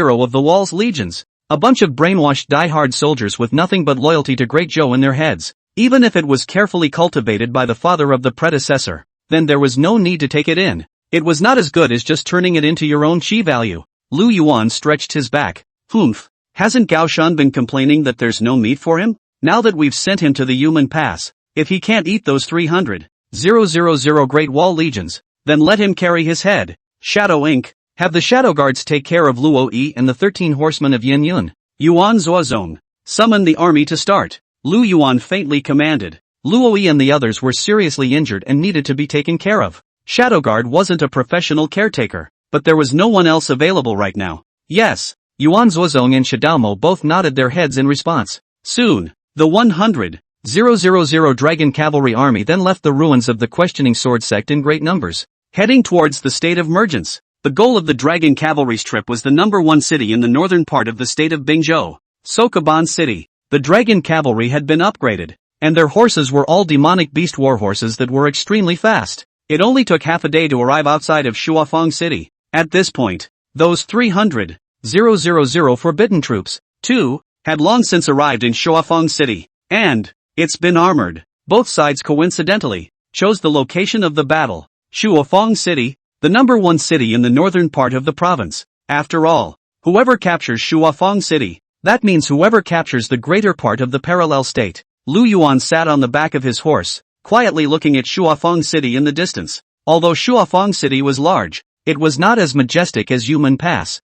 of the Wall's legions. A bunch of brainwashed die-hard soldiers with nothing but loyalty to Great Zhou in their heads. Even if it was carefully cultivated by the father of the predecessor, then there was no need to take it in. It was not as good as just turning it into your own chi value. Lu Yuan stretched his back. Humph. Hasn't Gao Shun been complaining that there's no meat for him? Now that we've sent him to the Yumen Pass, if he can't eat those 300,000 Great Wall legions, then let him carry his head. Shadow Inc. Have the Shadow Guards take care of Luo Yi and the 13 horsemen of Yin Yun. Yuan Zuozong, summon the army to start. Lu Yuan faintly commanded. Luo Yi and the others were seriously injured and needed to be taken care of. Shadow Guard wasn't a professional caretaker, but there was no one else available right now. Yes. Yuan Zuozong and Shadao both nodded their heads in response. Soon, the 100,000 dragon cavalry army then left the ruins of the questioning sword sect in great numbers, heading towards the state of Mergence. The goal of the dragon cavalry's trip was the number 1 city in the northern part of the state of Bingzhou, Sokoban City. The dragon cavalry had been upgraded, and their horses were all demonic beast war horses that were extremely fast. It only took half a day to arrive outside of Shuafeng City. At this point, those 300,000 forbidden troops, too, had long since arrived in Shuafeng City, and it's been armored. Both sides coincidentally chose the location of the battle, Shuafeng City, the number 1 city in the northern part of the province. After all, whoever captures Shuafeng City, that means whoever captures the greater part of the parallel state. Lu Yuan sat on the back of his horse, quietly looking at Shuafeng City in the distance. Although Shuafeng City was large, it was not as majestic as Yumen Pass.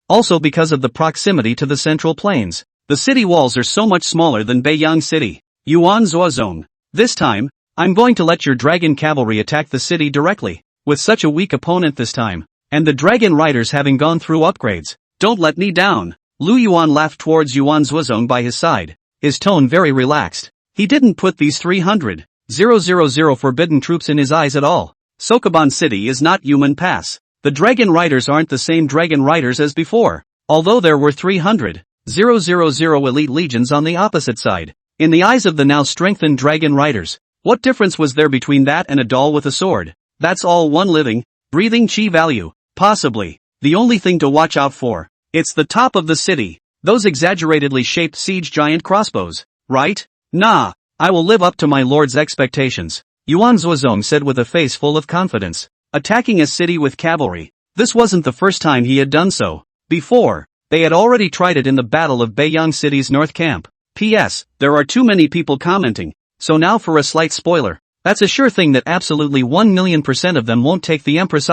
Also because of the proximity to the Central Plains, the city walls are so much smaller than Beiyang City. Yuan Zuozong, this time, I'm going to let your dragon cavalry attack the city directly, with such a weak opponent this time, and the dragon riders having gone through upgrades. Don't let me down. Lu Yuan laughed towards Yuan Zuozong by his side, his tone very relaxed. He didn't put these 300,000 forbidden troops in his eyes at all. Sokoban City is not Yumen Pass. The dragon riders aren't the same dragon riders as before, although there were 300,000 elite legions on the opposite side. In the eyes of the now strengthened dragon riders, what difference was there between that and a doll with a sword? That's all one living, breathing chi value. Possibly, the only thing to watch out for. It's the top of the city, those exaggeratedly shaped siege giant crossbows, right? Nah, I will live up to my lord's expectations, Yuan Zuozong said with a face full of confidence. Attacking a city with cavalry, this wasn't the first time he had done so. Before, they had already tried it in the Battle of Beiyang City's North Camp. P.S. There are too many people commenting, so now for a slight spoiler. That's a sure thing that absolutely 1,000,000% of them won't take the Empress.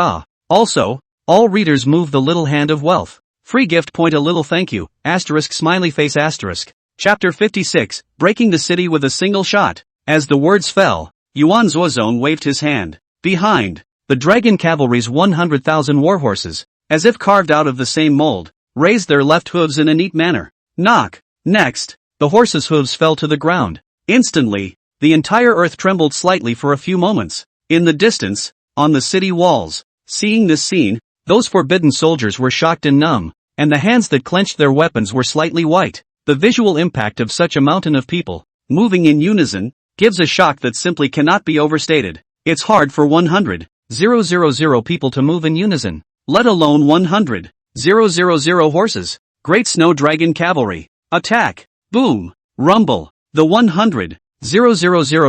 Also, all readers move the little hand of wealth. Free gift point a little thank you, asterisk smiley face asterisk. Chapter 56, Breaking the City with a Single Shot. As the words fell, Yuan Zuozong waved his hand. Behind, the dragon cavalry's 100,000 warhorses, as if carved out of the same mold, raised their left hooves in a neat manner. Knock! Next, the horses' hooves fell to the ground. Instantly, the entire earth trembled slightly for a few moments. In the distance, on the city walls, seeing this scene, those forbidden soldiers were shocked and numb, and the hands that clenched their weapons were slightly white. The visual impact of such a mountain of people, moving in unison, gives a shock that simply cannot be overstated. It's hard for 100,000 people to move in unison, let alone 100,000 horses. Great Snow Dragon Cavalry. Attack! Boom! Rumble! The 100,000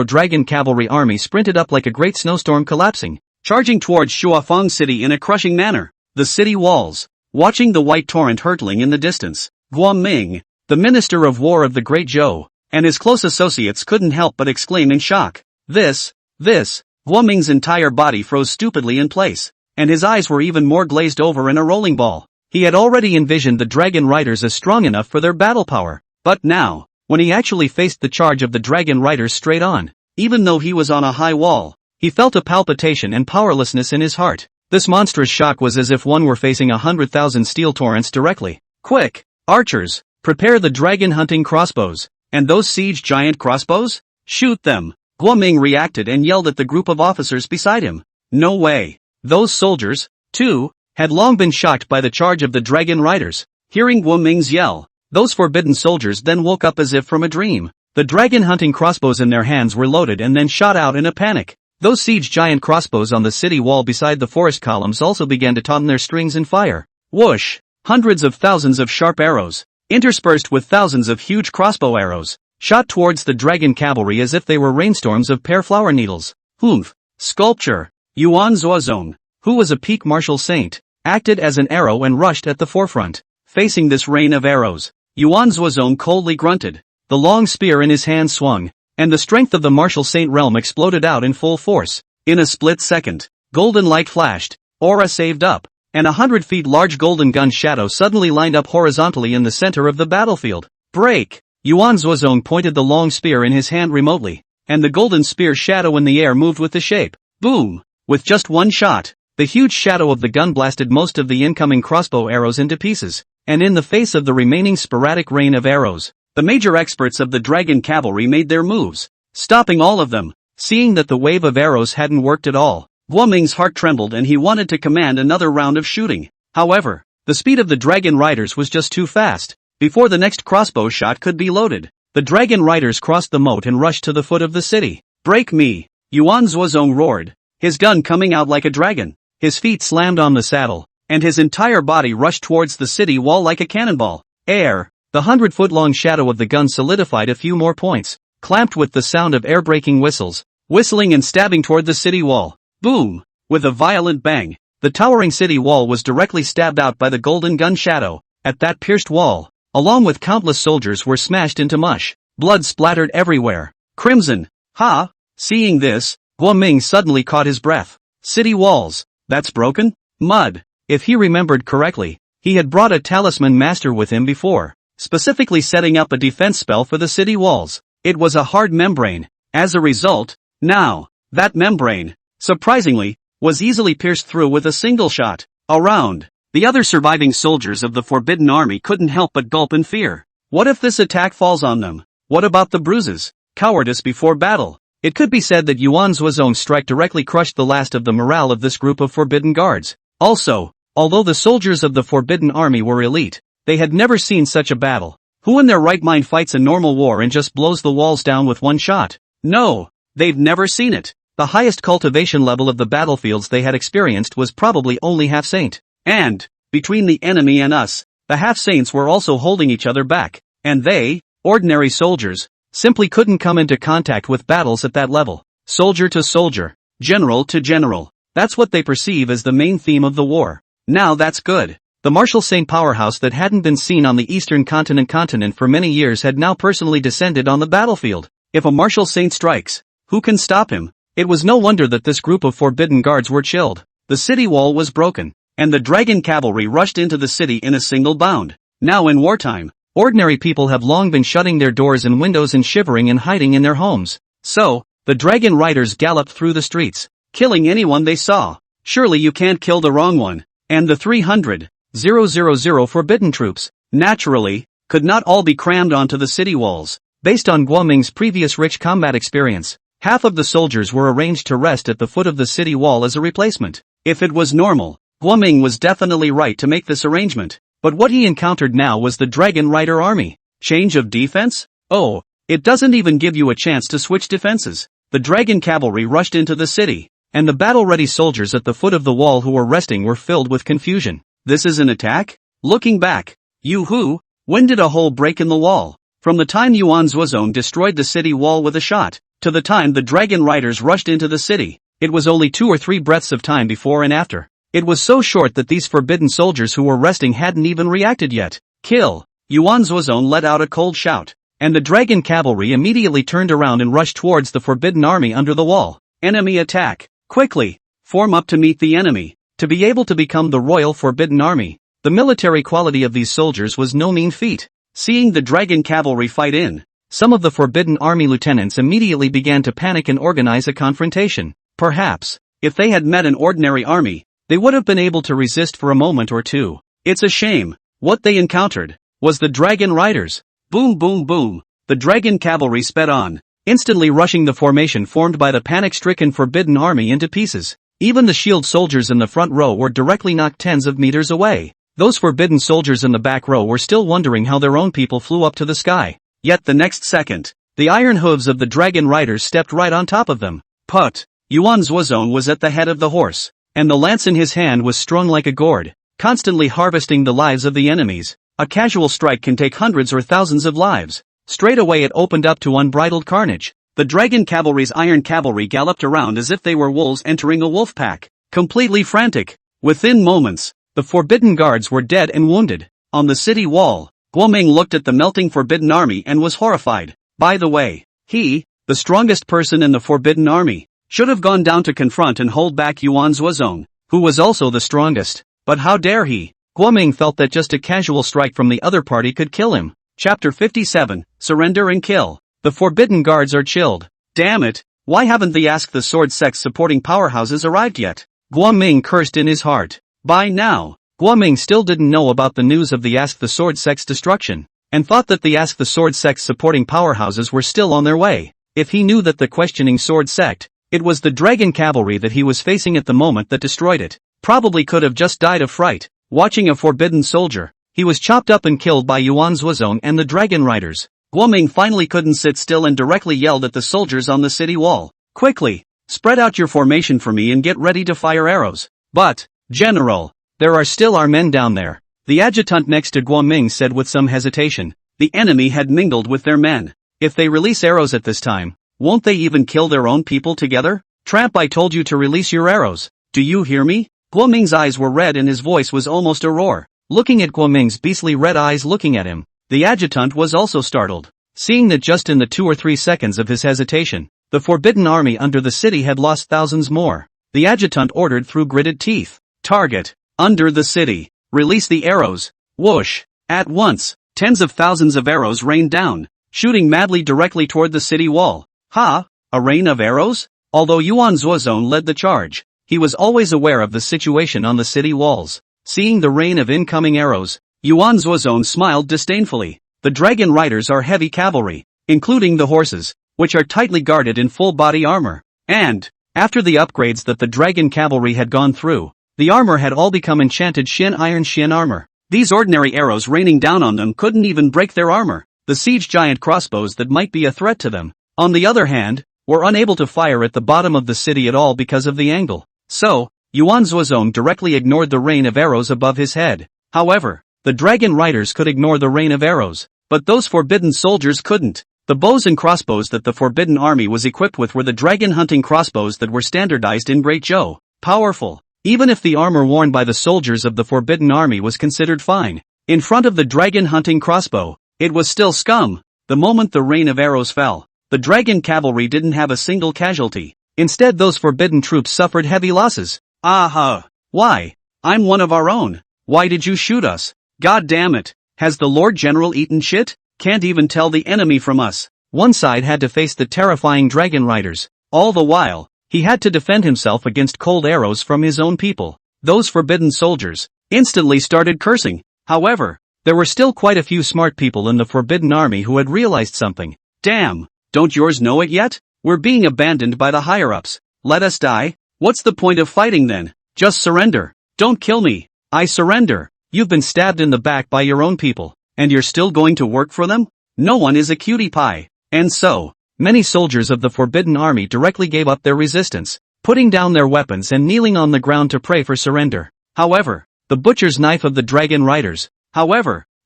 Dragon Cavalry army sprinted up like a great snowstorm collapsing, charging towards Shuafeng City in a crushing manner. The city walls, watching the white torrent hurtling in the distance. Guo Ming, the Minister of War of the Great Zhou, and his close associates couldn't help but exclaim in shock. This, Guo Ming's entire body froze stupidly in place, and his eyes were even more glazed over in a rolling ball. He had already envisioned the dragon riders as strong enough for their battle power, but now, when he actually faced the charge of the dragon riders straight on, even though he was on a high wall, he felt a palpitation and powerlessness in his heart. This monstrous shock was as if one were facing 100,000 steel torrents directly. Quick, archers, prepare the dragon hunting crossbows, and those siege giant crossbows? Shoot them! Guo Ming reacted and yelled at the group of officers beside him. No way! Those soldiers, too, had long been shocked by the charge of the dragon riders. Hearing Guo Ming's yell, those forbidden soldiers then woke up as if from a dream. The dragon hunting crossbows in their hands were loaded and then shot out in a panic. Those siege giant crossbows on the city wall beside the forest columns also began to tauten their strings and fire. Whoosh! Hundreds of thousands of sharp arrows, interspersed with thousands of huge crossbow arrows, shot towards the dragon cavalry as if they were rainstorms of pear flower needles. Humph! Sculpture! Yuan Zuozong, who was a peak martial saint, acted as an arrow and rushed at the forefront. Facing this rain of arrows, Yuan Zuozong coldly grunted. The long spear in his hand swung, and the strength of the martial saint realm exploded out in full force. In a split second, golden light flashed, aura saved up, and 100 feet large golden gun shadow suddenly lined up horizontally in the center of the battlefield. Break! Yuan Zuozong pointed the long spear in his hand remotely, and the golden spear shadow in the air moved with the shape. Boom! With just one shot, the huge shadow of the gun blasted most of the incoming crossbow arrows into pieces, and in the face of the remaining sporadic rain of arrows, the major experts of the dragon cavalry made their moves, stopping all of them. Seeing that the wave of arrows hadn't worked at all, Guo Ming's heart trembled and he wanted to command another round of shooting. However, the speed of the dragon riders was just too fast. Before the next crossbow shot could be loaded, the dragon riders crossed the moat and rushed to the foot of the city. Break me! Yuan Zuozong roared, his gun coming out like a dragon. His feet slammed on the saddle, and his entire body rushed towards the city wall like a cannonball. Air! The 100-foot-long shadow of the gun solidified a few more points, clamped with the sound of air-breaking whistles, whistling and stabbing toward the city wall. Boom! With a violent bang, the towering city wall was directly stabbed out by the golden gun shadow. At that pierced wall, along with countless soldiers were smashed into mush. Blood splattered everywhere. Crimson! Ha! Seeing this, Guo Ming suddenly caught his breath. City walls, that's broken? Mud! If he remembered correctly, he had brought a talisman master with him before, specifically setting up a defense spell for the city walls. It was a hard membrane. As a result, now, that membrane, surprisingly, was easily pierced through with a single shot. Around, the other surviving soldiers of the Forbidden Army couldn't help but gulp in fear. What if this attack falls on them? What about the bruises? Cowardice before battle. It could be said that Yuan Zuozong's strike directly crushed the last of the morale of this group of forbidden guards. Also, although the soldiers of the Forbidden Army were elite, they had never seen such a battle. Who in their right mind fights a normal war and just blows the walls down with one shot? No, they've never seen it. The highest cultivation level of the battlefields they had experienced was probably only half-saint. And, between the enemy and us, the half-saints were also holding each other back, and they, ordinary soldiers, simply couldn't come into contact with battles at that level. Soldier to soldier, general to general. That's what they perceive as the main theme of the war. Now that's good. The martial saint powerhouse that hadn't been seen on the eastern continent for many years had now personally descended on the battlefield. If a martial saint strikes, who can stop him? It was no wonder that this group of forbidden guards were chilled. The city wall was broken, and the dragon cavalry rushed into the city in a single bound. Now in wartime, ordinary people have long been shutting their doors and windows and shivering and hiding in their homes. So, the dragon riders galloped through the streets, killing anyone they saw. Surely you can't kill the wrong one. And the 300,000 forbidden troops, naturally, could not all be crammed onto the city walls. Based on Guo Ming's previous rich combat experience, half of the soldiers were arranged to rest at the foot of the city wall as a replacement. If it was normal, Guo Ming was definitely right to make this arrangement. But what he encountered now was the Dragon Rider army. Change of defense? Oh, it doesn't even give you a chance to switch defenses. The dragon cavalry rushed into the city, and the battle-ready soldiers at the foot of the wall who were resting were filled with confusion. This is an attack? Looking back, Yoo-hoo, when did a hole break in the wall? From the time Yuan Zuozong destroyed the city wall with a shot, to the time the dragon riders rushed into the city, it was only 2 or 3 breaths of time before and after. It was so short that these forbidden soldiers who were resting hadn't even reacted yet. Kill! Yuan Zuozong let out a cold shout, and the dragon cavalry immediately turned around and rushed towards the forbidden army under the wall. Enemy attack! Quickly! Form up to meet the enemy. To be able to become the Royal Forbidden Army, the military quality of these soldiers was no mean feat. Seeing the dragon cavalry fight in, some of the Forbidden Army lieutenants immediately began to panic and organize a confrontation. Perhaps, if they had met an ordinary army, they would have been able to resist for a moment or two. It's a shame. What they encountered was the dragon riders. Boom boom boom. The dragon cavalry sped on, instantly rushing the formation formed by the panic-stricken Forbidden Army into pieces. Even the shield soldiers in the front row were directly knocked tens of meters away. Those forbidden soldiers in the back row were still wondering how their own people flew up to the sky. Yet the next second, the iron hooves of the dragon riders stepped right on top of them. Put! Yuan Zuozong was at the head of the horse, and the lance in his hand was strung like a gourd, constantly harvesting the lives of the enemies. A casual strike can take hundreds or thousands of lives. Straight away it opened up to unbridled carnage. The dragon cavalry's iron cavalry galloped around as if they were wolves entering a wolf pack, completely frantic. Within moments, the forbidden guards were dead and wounded. On the city wall, Guo Ming looked at the melting forbidden army and was horrified. By the way, he, the strongest person in the forbidden army, should have gone down to confront and hold back Yuan Zuozong, who was also the strongest. But how dare he? Guo Ming felt that just a casual strike from the other party could kill him. Chapter 57, Surrender and Kill. The forbidden guards are chilled. Damn it, why haven't the Ask the Sword sex supporting powerhouses arrived yet? Guo Ming cursed in his heart. By now, Guo Ming still didn't know about the news of the Ask the Sword sex destruction, and thought that the Ask the Sword sex supporting powerhouses were still on their way. If he knew that the questioning sword sect, it was the dragon cavalry that he was facing at the moment that destroyed it, probably could have just died of fright, watching a forbidden soldier. He was chopped up and killed by Yuan Zuozong and the dragon riders. Guo Ming finally couldn't sit still and directly yelled at the soldiers on the city wall. Quickly, spread out your formation for me and get ready to fire arrows. But, General, there are still our men down there. The adjutant next to Guo Ming said with some hesitation. The enemy had mingled with their men. If they release arrows at this time, won't they even kill their own people together? Tramp, I told you to release your arrows. Do you hear me? Guo Ming's eyes were red and his voice was almost a roar. Looking at Guo Ming's beastly red eyes looking at him, the adjutant was also startled. Seeing that just in the 2 or 3 seconds of his hesitation, the forbidden army under the city had lost thousands more, the adjutant ordered through gritted teeth. Target, under the city. Release the arrows. Whoosh. At once, tens of thousands of arrows rained down, shooting madly directly toward the city wall. Ha! A rain of arrows? Although Yuan Zuozong led the charge, he was always aware of the situation on the city walls. Seeing the rain of incoming arrows, Yuan Zuozong smiled disdainfully. The dragon riders are heavy cavalry, including the horses, which are tightly guarded in full body armor. And, after the upgrades that the dragon cavalry had gone through, the armor had all become enchanted iron shin armor. These ordinary arrows raining down on them couldn't even break their armor. The siege giant crossbows that might be a threat to them, on the other hand, were unable to fire at the bottom of the city at all because of the angle. So, Yuan Zuozong directly ignored the rain of arrows above his head. However, the dragon riders could ignore the rain of arrows, but those forbidden soldiers couldn't. The bows and crossbows that the forbidden army was equipped with were the dragon hunting crossbows that were standardized in Great Zhou. Powerful. Even if the armor worn by the soldiers of the forbidden army was considered fine, in front of the dragon hunting crossbow, it was still scum. The moment the rain of arrows fell, the dragon cavalry didn't have a single casualty. Instead, those forbidden troops suffered heavy losses. Aha! Why? I'm one of our own. Why did you shoot us? God damn it. Has the Lord General eaten shit? Can't even tell the enemy from us. One side had to face the terrifying dragon riders. All the while, he had to defend himself against cold arrows from his own people. Those forbidden soldiers instantly started cursing. However, there were still quite a few smart people in the forbidden army who had realized something. Damn, don't yours know it yet? We're being abandoned by the higher-ups. Let us die? What's the point of fighting then? Just surrender. Don't kill me. I surrender. You've been stabbed in the back by your own people, and you're still going to work for them? No one is a cutie pie. And so, many soldiers of the forbidden army directly gave up their resistance, putting down their weapons and kneeling on the ground to pray for surrender. However, the butcher's knife of the dragon riders,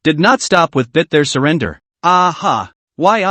did not stop with their surrender. Aha! Why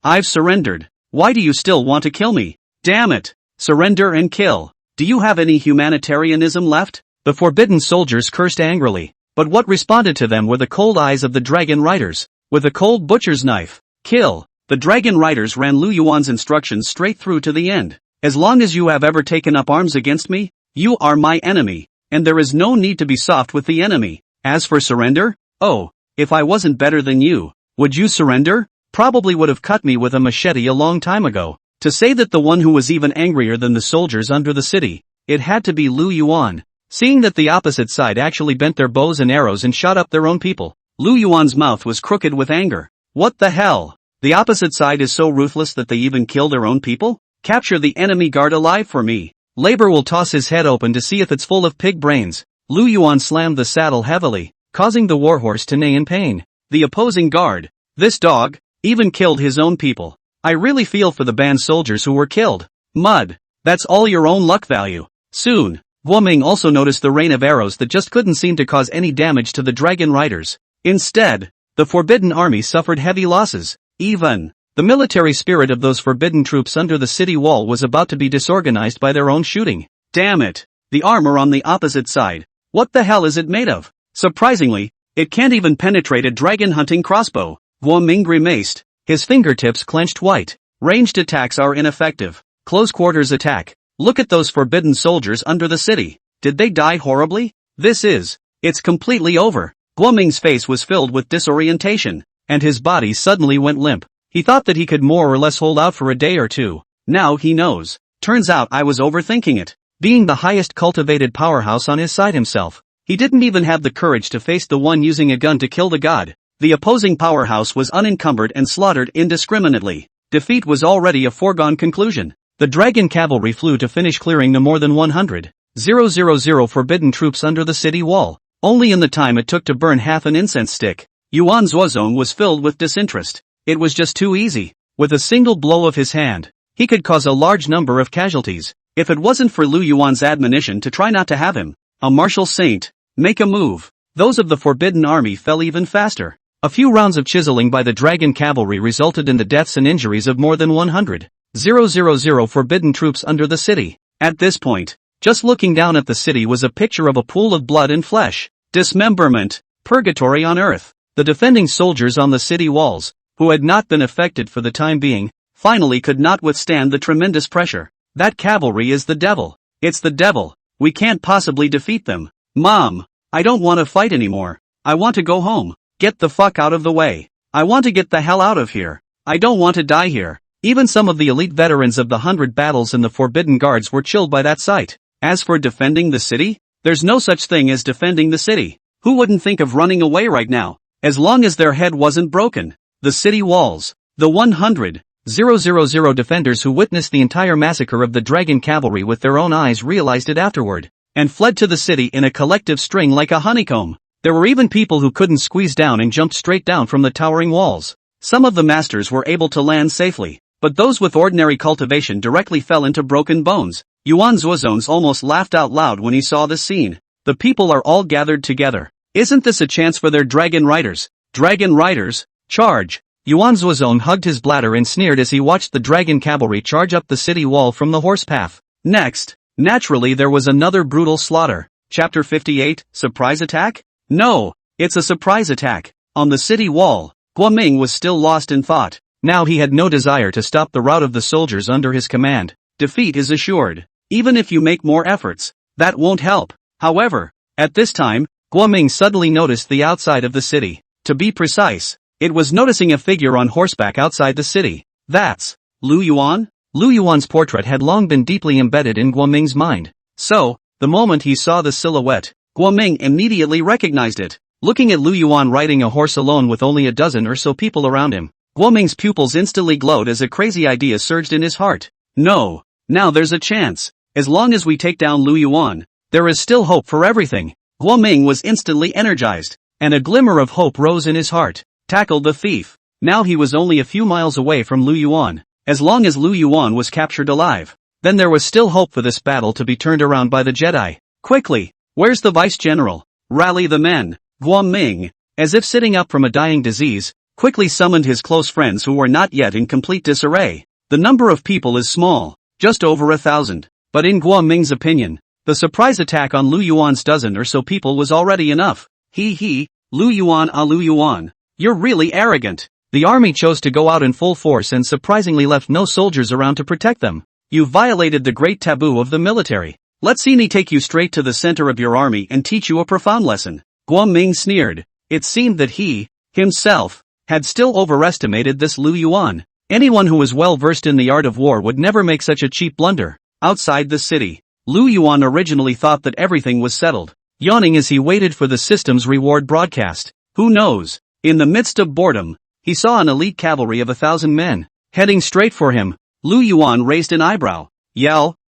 I've surrendered. Why do you still want to kill me? Damn it! Surrender and kill. Do you have any humanitarianism left? The forbidden soldiers cursed angrily, but what responded to them were the cold eyes of the dragon riders. With a cold butcher's knife, kill. The dragon riders ran Lu Yuan's instructions straight through to the end. As long as you have ever taken up arms against me, you are my enemy, and there is no need to be soft with the enemy. As for surrender? Oh, if I wasn't better than you, would you surrender? Probably would have cut me with a machete a long time ago. To say that the one who was even angrier than the soldiers under the city, it had to be Lu Yuan. Seeing that the opposite side actually bent their bows and arrows and shot up their own people, Lu Yuan's mouth was crooked with anger. What the hell? The opposite side is so ruthless that they even kill their own people? Capture the enemy guard alive for me. Labor will toss his head open to see if it's full of pig brains. Lu Yuan slammed the saddle heavily, causing the warhorse to neigh in pain. The opposing guard, this dog, even killed his own people. I really feel for the band soldiers who were killed. Mud, that's all your own luck value. Soon, Guoming also noticed the rain of arrows that just couldn't seem to cause any damage to the dragon riders. Instead, the forbidden army suffered heavy losses. Even the military spirit of those forbidden troops under the city wall was about to be disorganized by their own shooting. Damn it! The armor on the opposite side. What the hell is it made of? Surprisingly, it can't even penetrate a dragon hunting crossbow. Guoming grimaced, his fingertips clenched white. Ranged attacks are ineffective. Close quarters attack. Look at those forbidden soldiers under the city. Did they die horribly? It's completely over. Guoming's face was filled with disorientation, and his body suddenly went limp. He thought that he could more or less hold out for a day or two. Now he knows. Turns out I was overthinking it. Being the highest cultivated powerhouse on his side himself, he didn't even have the courage to face the one using a gun to kill the god. The opposing powerhouse was unencumbered and slaughtered indiscriminately. Defeat was already a foregone conclusion. The dragon cavalry flew to finish clearing no more than 100,000 forbidden troops under the city wall, only in the time it took to burn half an incense stick. Yuan Zuozong was filled with disinterest. It was just too easy. With a single blow of his hand, he could cause a large number of casualties. If it wasn't for Lu Yuan's admonition to try not to have him, a martial saint, make a move, those of the forbidden army fell even faster. A few rounds of chiseling by the dragon cavalry resulted in the deaths and injuries of more than 100,000 forbidden troops under the city. At this point, just looking down at the city was a picture of a pool of blood and flesh. Dismemberment, purgatory on earth. The defending soldiers on the city walls, who had not been affected for the time being, finally could not withstand the tremendous pressure. That cavalry is the devil. It's the devil. We can't possibly defeat them. Mom, I don't want to fight anymore. I want to go home. Get the fuck out of the way. I want to get the hell out of here. I don't want to die here. Even some of the elite veterans of the 100 battles in the Forbidden Guards were chilled by that sight. As for defending the city, there's no such thing as defending the city. Who wouldn't think of running away right now, as long as their head wasn't broken? The city walls, the 100,000 defenders who witnessed the entire massacre of the dragon cavalry with their own eyes realized it afterward, and fled to the city in a collective string like a honeycomb. There were even people who couldn't squeeze down and jumped straight down from the towering walls. Some of the masters were able to land safely, but those with ordinary cultivation directly fell into broken bones. Yuan Zuozong almost laughed out loud when he saw this scene. The people are all gathered together. Isn't this a chance for their dragon riders? Dragon riders, charge! Yuan Zuozong hugged his bladder and sneered as he watched the dragon cavalry charge up the city wall from the horse path. Next, naturally there was another brutal slaughter. Chapter 58, Surprise Attack? No, it's a surprise attack. On the city wall, Guoming was still lost in thought. Now he had no desire to stop the rout of the soldiers under his command. defeat is assured. Even if you make more efforts, that won't help. However, at this time, Guoming suddenly noticed the outside of the city. To be precise, it was noticing a figure on horseback outside the city. That's Lu Yuan? Lu Yuan's portrait had long been deeply embedded in Guoming's mind. So, the moment he saw the silhouette, Guoming immediately recognized it. Looking at Lu Yuan riding a horse alone with only a dozen or so people around him, Guoming's pupils instantly glowed as a crazy idea surged in his heart. No, now there's a chance. As long as we take down Lu Yuan, there is still hope for everything. Guoming was instantly energized, and a glimmer of hope rose in his heart. Tackle the thief. Now he was only a few miles away from Lu Yuan. As long as Lu Yuan was captured alive, then there was still hope for this battle to be turned around by the Jedi. Quickly, where's the vice general? Rally the men. Guoming, as if sitting up from a dying disease, quickly summoned his close friends who were not yet in complete disarray. The number of people is small, just over 1,000. But in Guoming's opinion, the surprise attack on Lu Yuan's dozen or so people was already enough. Lu Yuan Lu Yuan. You're really arrogant. The army chose to go out in full force and surprisingly left no soldiers around to protect them. You violated the great taboo of the military. Let see me take you straight to the center of your army and teach you a profound lesson. Guoming sneered. It seemed that he, himself, had still overestimated this Lu Yuan. Anyone who was well versed in the art of war would never make such a cheap blunder. Outside the city, Lu Yuan originally thought that everything was settled, yawning as he waited for the system's reward broadcast. Who knows? In the midst of boredom, he saw an elite cavalry of 1,000 men, heading straight for him. Lu Yuan raised an eyebrow.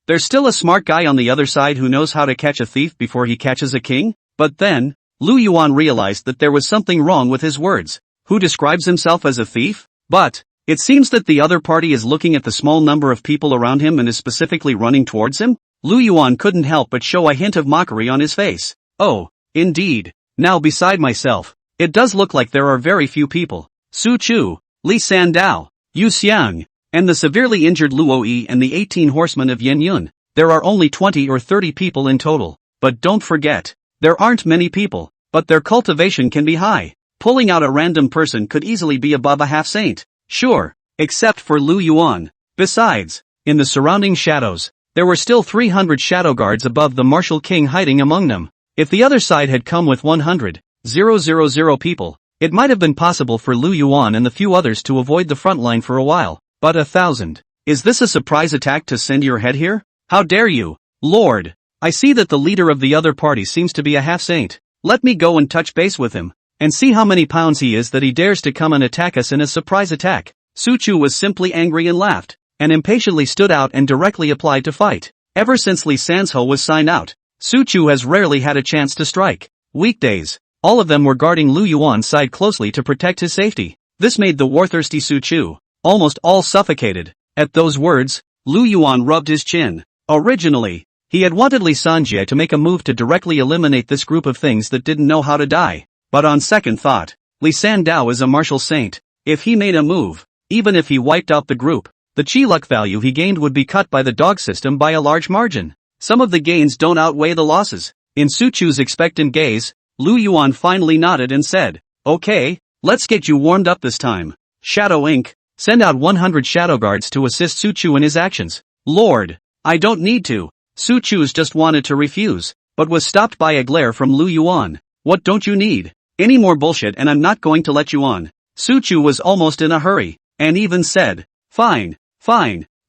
There's still a smart guy on the other side who knows how to catch a thief before he catches a king? But then, Lu Yuan realized that there was something wrong with his words. Who describes himself as a thief? But it seems that the other party is looking at the small number of people around him and is specifically running towards him? Lu Yuan couldn't help but show a hint of mockery on his face. Oh, indeed. Now beside myself, it does look like there are very few people. Su Chu, Li Sandao, Yu Xiang, and the severely injured Luo Yi and the 18 horsemen of Yen Yun. There are only 20 or 30 people in total. But don't forget, there aren't many people, but their cultivation can be high. Pulling out a random person could easily be above a half-saint. Sure, except for Lu Yuan. Besides, in the surrounding shadows, there were still 300 shadow guards above the martial king hiding among them. If the other side had come with 100,000 people, it might have been possible for Lu Yuan and the few others to avoid the front line for a while. But 1,000. Is this a surprise attack to send your head here? How dare you? Lord, I see that the leader of the other party seems to be a half-saint. Let me go and touch base with him, and see how many pounds he is that he dares to come and attack us in a surprise attack. Su Chu was simply angry and laughed, and impatiently stood out and directly applied to fight. Ever since Li Sanzhou was signed out, Su Chu has rarely had a chance to strike. Weekdays, all of them were guarding Lu Yuan's side closely to protect his safety. This made the war-thirsty Su Chu almost all suffocated. At those words, Lu Yuan rubbed his chin. Originally, he had wanted Li Sanjie to make a move to directly eliminate this group of things that didn't know how to die. But on second thought, Li Sandao is a martial saint. If he made a move, even if he wiped out the group, the chi luck value he gained would be cut by the dog system by a large margin. Some of the gains don't outweigh the losses. In Su Chu's expectant gaze, Lu Yuan finally nodded and said, "Okay, let's get you warmed up this time. Shadow Inc., send out 100 shadow guards to assist Su Chu in his actions." "Lord, I don't need to." Su Chu's just wanted to refuse, but was stopped by a glare from Lu Yuan. "What don't you need? Any more bullshit and I'm not going to let you on." Su Chu was almost in a hurry, and even said, Fine,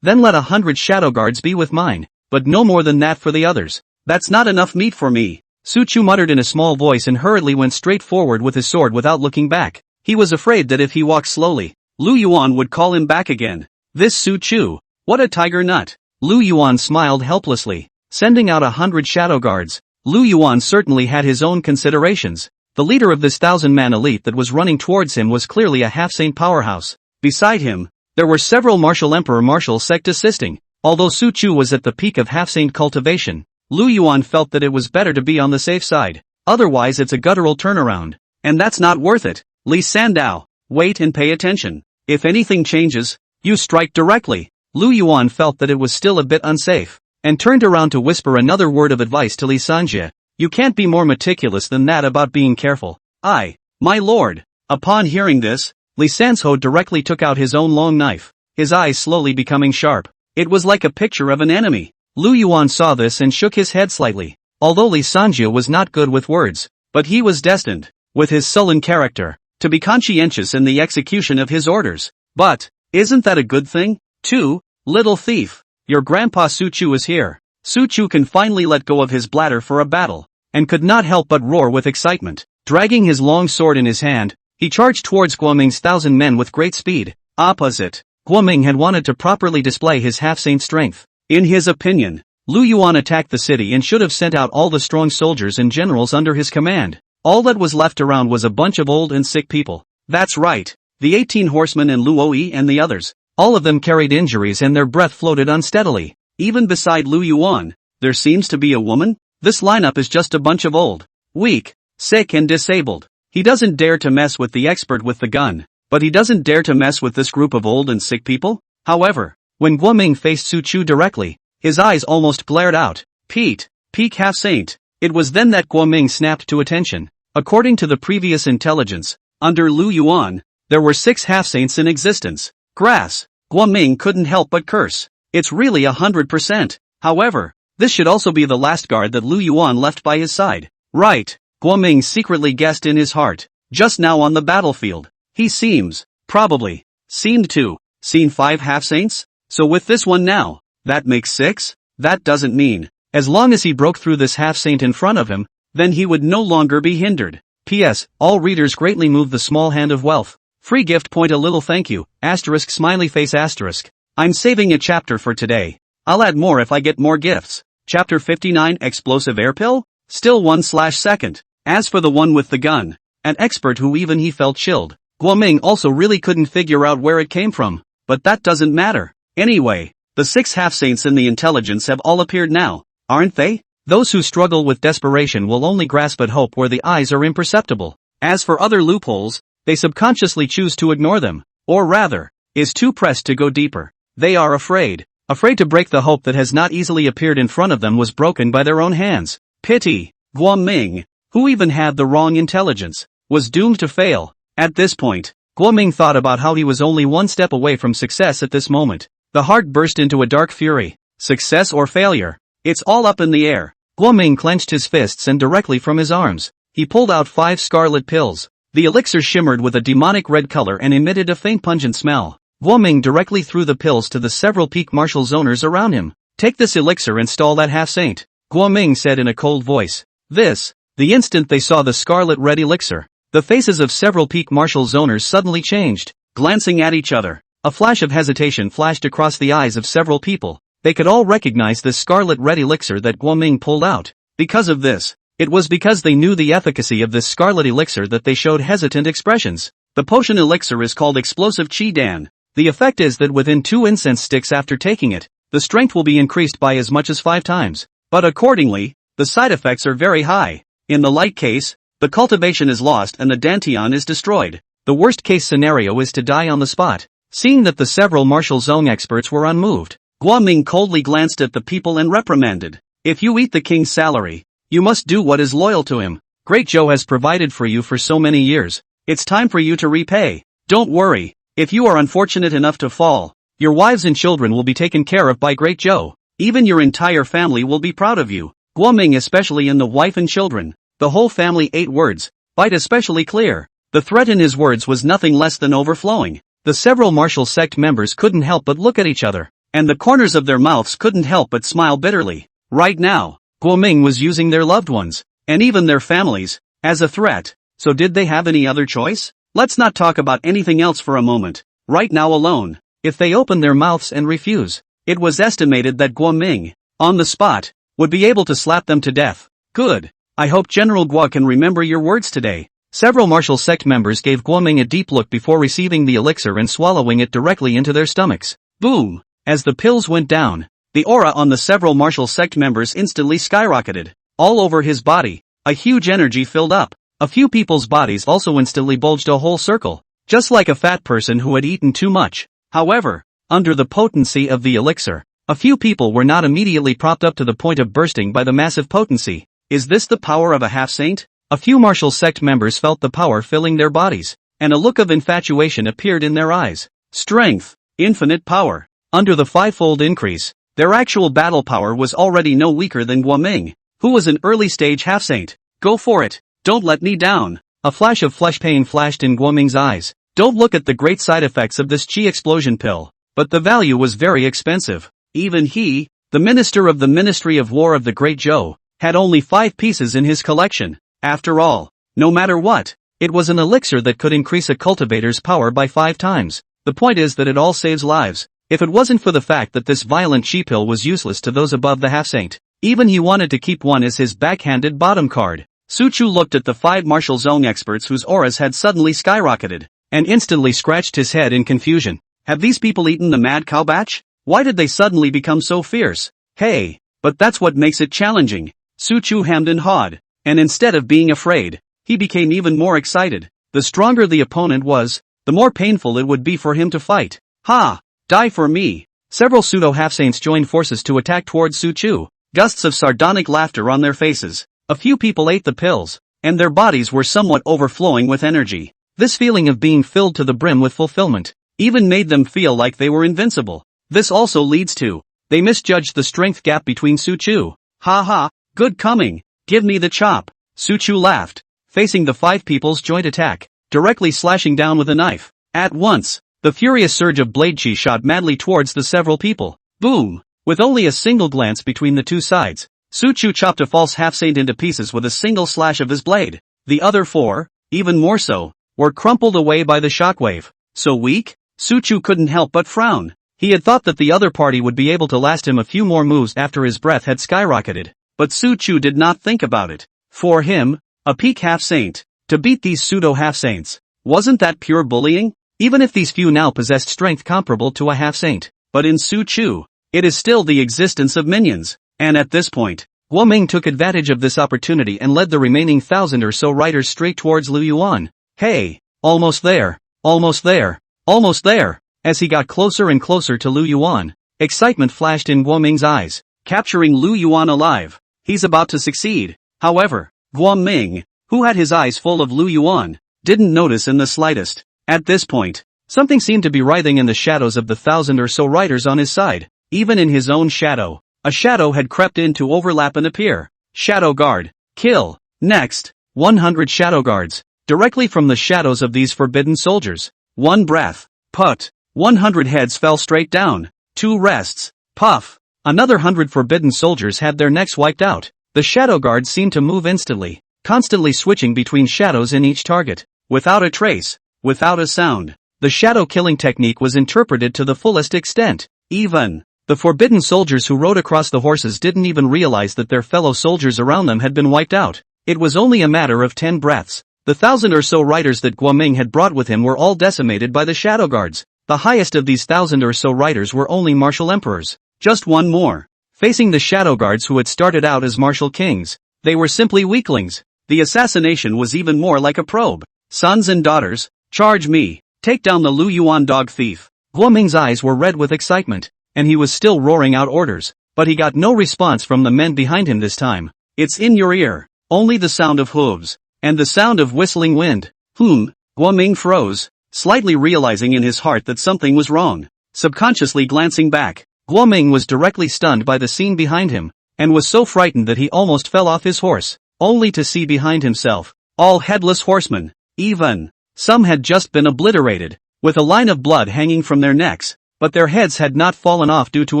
then let 100 shadow guards be with mine, but no more than that for the others. That's not enough meat for me." Su Chu muttered in a small voice and hurriedly went straight forward with his sword without looking back. He was afraid that if he walked slowly, Lu Yuan would call him back again. This Su Chu, what a tiger nut. Lu Yuan smiled helplessly. Sending out 100 shadow guards, Lu Yuan certainly had his own considerations. The leader of this 1,000-man elite that was running towards him was clearly a half-saint powerhouse. Beside him, there were several martial emperor martial sect assisting. Although Su Chu was at the peak of half-saint cultivation, Lu Yuan felt that it was better to be on the safe side. Otherwise it's a guttural turnaround. And that's not worth it. Li Sandao, wait and pay attention. If anything changes, you strike directly. Lu Yuan felt that it was still a bit unsafe, and turned around to whisper another word of advice to Li Sanjie. "You can't be more meticulous than that about being careful." My lord." Upon hearing this, Li Sanzhou directly took out his own long knife, his eyes slowly becoming sharp. It was like a picture of an enemy. Lu Yuan saw this and shook his head slightly. Although Li Sanjia was not good with words, but he was destined, with his sullen character, to be conscientious in the execution of his orders. But, isn't that a good thing? 2. Little thief. Your grandpa Su Chu is here. Su Chu can finally let go of his bladder for a battle, and could not help but roar with excitement. Dragging his long sword in his hand, he charged towards Guoming's 1,000 men with great speed. Opposite, Guoming had wanted to properly display his half-saint strength. In his opinion, Lu Yuan attacked the city and should have sent out all the strong soldiers and generals under his command. All that was left around was a bunch of old and sick people. That's right, the 18 horsemen and Lu Yi and the others. All of them carried injuries and their breath floated unsteadily. Even beside Lu Yuan, there seems to be a woman? This lineup is just a bunch of old, weak, sick and disabled. He doesn't dare to mess with the expert with the gun, but he doesn't dare to mess with this group of old and sick people? However, when Guoming faced Su Chu directly, his eyes almost glared out. Peak half-saint. It was then that Guoming snapped to attention. According to the previous intelligence, under Lu Yuan, there were 6 half-saints in existence. Grass. Guoming couldn't help but curse. It's really 100%. However, this should also be the last guard that Lu Yuan left by his side. Right, Guoming secretly guessed in his heart. Just now on the battlefield, he seen 5 half-saints? So with this one now, that makes 6? That doesn't mean, as long as he broke through this half-saint in front of him, then he would no longer be hindered. P.S. All readers greatly move the small hand of wealth. Free gift point a little thank you, asterisk smiley face asterisk. I'm saving a chapter for today. I'll add more if I get more gifts. Chapter 59 Explosive Air Pill? Still 1/2. As for the one with the gun, an expert who even he felt chilled. Guoming also really couldn't figure out where it came from, but that doesn't matter. Anyway, the 6 half-saints in the intelligence have all appeared now, aren't they? Those who struggle with desperation will only grasp at hope where the eyes are imperceptible. As for other loopholes, they subconsciously choose to ignore them, or rather, is too pressed to go deeper. They are afraid to break the hope that has not easily appeared in front of them was broken by their own hands. Pity. Guoming, who even had the wrong intelligence, was doomed to fail. At this point, Guoming thought about how he was only one step away from success at this moment. The heart burst into a dark fury. Success or failure? It's all up in the air. Guoming clenched his fists and directly from his arms, he pulled out 5 scarlet pills. The elixir shimmered with a demonic red color and emitted a faint pungent smell. Guoming directly threw the pills to the several peak martial zoners around him. Take this elixir and stall that half-saint, Guoming said in a cold voice. The instant they saw the scarlet red elixir, the faces of several peak martial zoners suddenly changed, glancing at each other. A flash of hesitation flashed across the eyes of several people. They could all recognize this scarlet red elixir that Guoming pulled out. Because of this, it was because they knew the efficacy of this scarlet elixir that they showed hesitant expressions. The potion elixir is called Explosive Qi Dan. The effect is that within 2 incense sticks after taking it, the strength will be increased by as much as 5 times. But accordingly, the side effects are very high. In the light case, the cultivation is lost and the dantian is destroyed. The worst case scenario is to die on the spot. Seeing that the several martial zone experts were unmoved, Guoming coldly glanced at the people and reprimanded. If you eat the king's salary, you must do what is loyal to him. Great Zhou has provided for you for so many years. It's time for you to repay. Don't worry, if you are unfortunate enough to fall, your wives and children will be taken care of by Great Zhou. Even your entire family will be proud of you. Guoming especially in the wife and children. The whole family 8 words, bite especially clear. The threat in his words was nothing less than overflowing. The several martial sect members couldn't help but look at each other, and the corners of their mouths couldn't help but smile bitterly. Right now, Guoming was using their loved ones, and even their families, as a threat. So did they have any other choice? Let's not talk about anything else for a moment. Right now alone, if they open their mouths and refuse, it was estimated that Guoming, on the spot, would be able to slap them to death. Good. I hope General Guo can remember your words today. Several martial sect members gave Guoming a deep look before receiving the elixir and swallowing it directly into their stomachs. Boom! As the pills went down, the aura on the several martial sect members instantly skyrocketed. All over his body, a huge energy filled up. A few people's bodies also instantly bulged a whole circle, just like a fat person who had eaten too much. However, under the potency of the elixir, a few people were not immediately propped up to the point of bursting by the massive potency. Is this the power of a half-saint? A few martial sect members felt the power filling their bodies, and a look of infatuation appeared in their eyes. Strength, infinite power, Under the fivefold increase, their actual battle power was already no weaker than Guoming, who was an early-stage half-saint. Go for it, don't let me down. A flash of flesh pain flashed in Guoming's eyes. Don't look at the great side effects of this chi explosion pill. But the value was very expensive. Even he, the minister of the Ministry of War of the Great Zhou, had only 5 pieces in his collection. After all, no matter what, it was an elixir that could increase a cultivator's power by 5 times. The point is that it all saves lives. If it wasn't for the fact that this violent chi pill was useless to those above the half-saint, even he wanted to keep one as his backhanded bottom card. Su Chu looked at the 5 martial zone experts whose auras had suddenly skyrocketed, and instantly scratched his head in confusion. Have these people eaten the mad cow batch? Why did they suddenly become so fierce? Hey, but that's what makes it challenging. Su Chu hemmed and hawed, and instead of being afraid, he became even more excited. The stronger the opponent was, the more painful it would be for him to fight. Ha! Die for me! Several pseudo-half-saints joined forces to attack towards Su Chu, gusts of sardonic laughter on their faces. A few people ate the pills, and their bodies were somewhat overflowing with energy. This feeling of being filled to the brim with fulfillment even made them feel like they were invincible. This also leads to, they misjudged the strength gap between Su Chu. Ha ha, good coming, give me the chop. Su Chu laughed, facing the 5 people's joint attack, directly slashing down with a knife. At once, the furious surge of blade chi shot madly towards the several people. Boom! With only a single glance between the 2 sides, Su Chu chopped a false half-saint into pieces with a single slash of his blade. The other 4, even more so, were crumpled away by the shockwave. So weak? Su Chu couldn't help but frown. He had thought that the other party would be able to last him a few more moves after his breath had skyrocketed. But Su Chu did not think about it. For him, a peak half-saint, to beat these pseudo-half-saints, wasn't that pure bullying? Even if these few now possessed strength comparable to a half-saint. But in Su Chu, it is still the existence of minions. And at this point, Guoming took advantage of this opportunity and led the remaining 1,000 or so riders straight towards Lu Yuan. Hey, almost there, almost there, almost there. As he got closer and closer to Lu Yuan, excitement flashed in Guoming's eyes. Capturing Lu Yuan alive. He's about to succeed. However, Guoming, who had his eyes full of Lu Yuan, didn't notice in the slightest. At this point, something seemed to be writhing in the shadows of the 1,000 or so riders on his side. Even in his own shadow, a shadow had crept in to overlap and appear. Shadow guard. Kill. Next, 100 shadow guards, directly from the shadows of these forbidden soldiers. 1 breath. Put. 100 heads fell straight down. 2 rests. Puff. Another 100 forbidden soldiers had their necks wiped out. The shadow guards seemed to move instantly, constantly switching between shadows in each target. Without a trace, without a sound, the shadow killing technique was interpreted to the fullest extent. Even the forbidden soldiers who rode across the horses didn't even realize that their fellow soldiers around them had been wiped out. It was only a matter of 10 breaths. The 1,000 or so riders that Guoming had brought with him were all decimated by the shadow guards. The highest of these 1,000 or so riders were only martial emperors. Just one more. Facing the shadow guards who had started out as martial kings, they were simply weaklings. The assassination was even more like a probe. Sons and daughters, charge me. Take down the Lu Yuan dog thief. Guoming's eyes were red with excitement, and he was still roaring out orders, but he got no response from the men behind him this time. It's in your ear. Only the sound of hooves, and the sound of whistling wind. Guoming froze, slightly realizing in his heart that something was wrong. Subconsciously glancing back, Guoming was directly stunned by the scene behind him, and was so frightened that he almost fell off his horse, only to see behind himself, all headless horsemen. Even some had just been obliterated, with a line of blood hanging from their necks, but their heads had not fallen off due to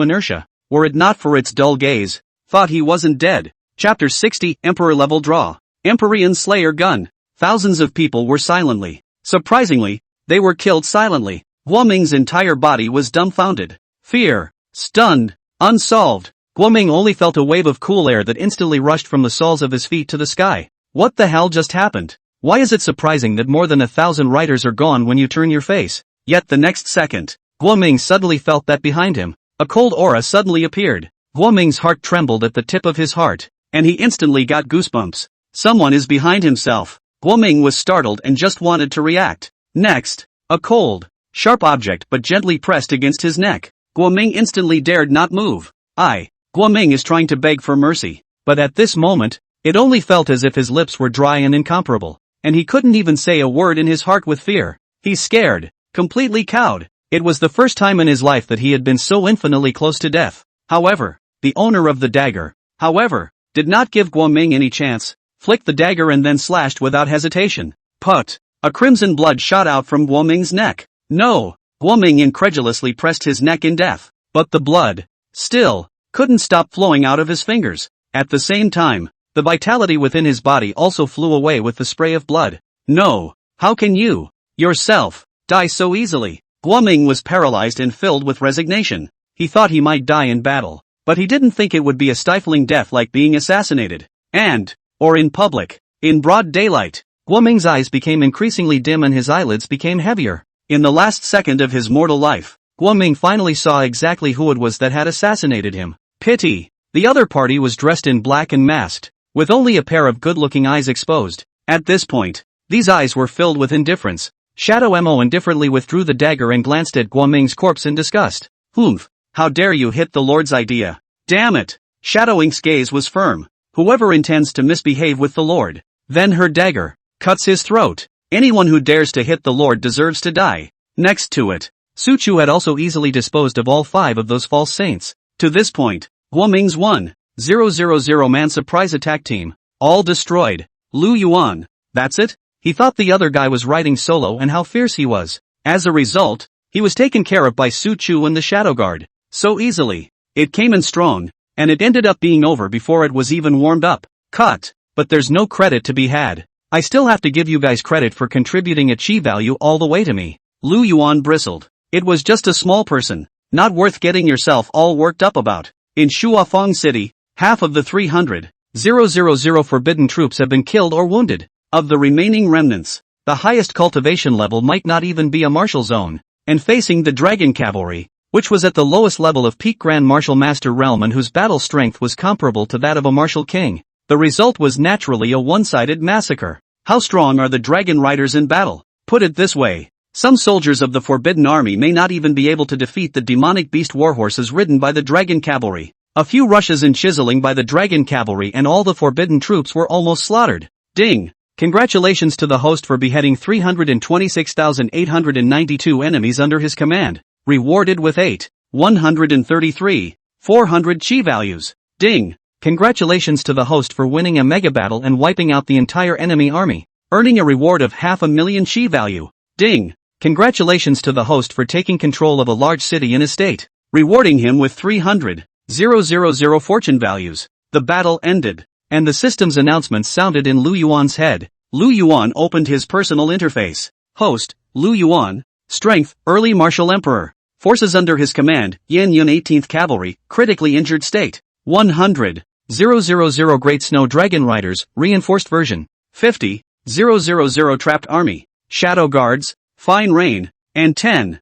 inertia. Were it not for its dull gaze, thought he wasn't dead. Chapter 60 Emperor Level Draw. Empyrean Slayer Gun. Thousands of people were surprisingly, they were killed silently. Guoming's entire body was dumbfounded. Fear. Stunned. Unsolved. Guoming only felt a wave of cool air that instantly rushed from the soles of his feet to the sky. What the hell just happened? Why is it surprising that more than 1,000 riders are gone when you turn your face? Yet the next second, Guoming suddenly felt that behind him, a cold aura suddenly appeared. Guoming's heart trembled at the tip of his heart, and he instantly got goosebumps. Someone is behind himself. Guoming was startled and just wanted to react. Next, a cold, sharp object but gently pressed against his neck. Guoming instantly dared not move. Guoming is trying to beg for mercy, but at this moment, it only felt as if his lips were dry and incomparable, and he couldn't even say a word in his heart with fear. He's scared, completely cowed. It was the first time in his life that he had been so infinitely close to death. However, the owner of the dagger, did not give Guoming any chance, flicked the dagger and then slashed without hesitation. Put! A crimson blood shot out from Guoming's neck. No! Guoming incredulously pressed his neck in death. But the blood, still, couldn't stop flowing out of his fingers. At the same time, the vitality within his body also flew away with the spray of blood. No! How can you, yourself, die so easily? Guoming was paralyzed and filled with resignation. He thought he might die in battle, but he didn't think it would be a stifling death like being assassinated. Or in public, in broad daylight. Guoming's eyes became increasingly dim and his eyelids became heavier. In the last second of his mortal life, Guoming finally saw exactly who it was that had assassinated him. Pity! The other party was dressed in black and masked, with only a pair of good-looking eyes exposed. At this point, these eyes were filled with indifference. Shadow Emo indifferently withdrew the dagger and glanced at Guoming's corpse in disgust. Humph! How dare you hit the Lord's idea? Damn it! Shadow Ink's gaze was firm. Whoever intends to misbehave with the Lord, then her dagger cuts his throat. Anyone who dares to hit the Lord deserves to die. Next to it, Su Chu had also easily disposed of all 5 of those false saints. To this point, Guoming's 1,000-man surprise attack team, all destroyed. Lu Yuan, that's it? He thought the other guy was riding solo and how fierce he was. As a result, he was taken care of by Su Chu and the Shadow Guard. So easily. It came in strong, and it ended up being over before it was even warmed up. Cut. But there's no credit to be had. I still have to give you guys credit for contributing a chi value all the way to me. Lu Yuan bristled. It was just a small person, not worth getting yourself all worked up about. In Shuafeng City, half of the 300,000 forbidden troops have been killed or wounded. Of the remaining remnants, the highest cultivation level might not even be a martial zone. And facing the Dragon Cavalry, which was at the lowest level of peak Grand Martial Master realm and whose battle strength was comparable to that of a martial king, the result was naturally a one-sided massacre. How strong are the dragon riders in battle? Put it this way, some soldiers of the Forbidden Army may not even be able to defeat the demonic beast warhorses ridden by the Dragon Cavalry. A few rushes and chiseling by the Dragon Cavalry and all the forbidden troops were almost slaughtered. Ding! Congratulations to the host for beheading 326,892 enemies under his command, rewarded with 133,400 chi values. Ding! Congratulations to the host for winning a mega battle and wiping out the entire enemy army, earning a reward of 500,000 chi value. Ding! Congratulations to the host for taking control of a large city in his state, rewarding him with 300,000 fortune values. The battle ended, and the system's announcement sounded in Lu Yuan's head. Lu Yuan opened his personal interface. Host, Lu Yuan. Strength, Early Martial Emperor. Forces under his command, Yan Yun 18th Cavalry, critically injured state. 100,000 Great Snow Dragon Riders, reinforced version. 50,000 Trapped Army, Shadow Guards, Fine Rain, and 10,000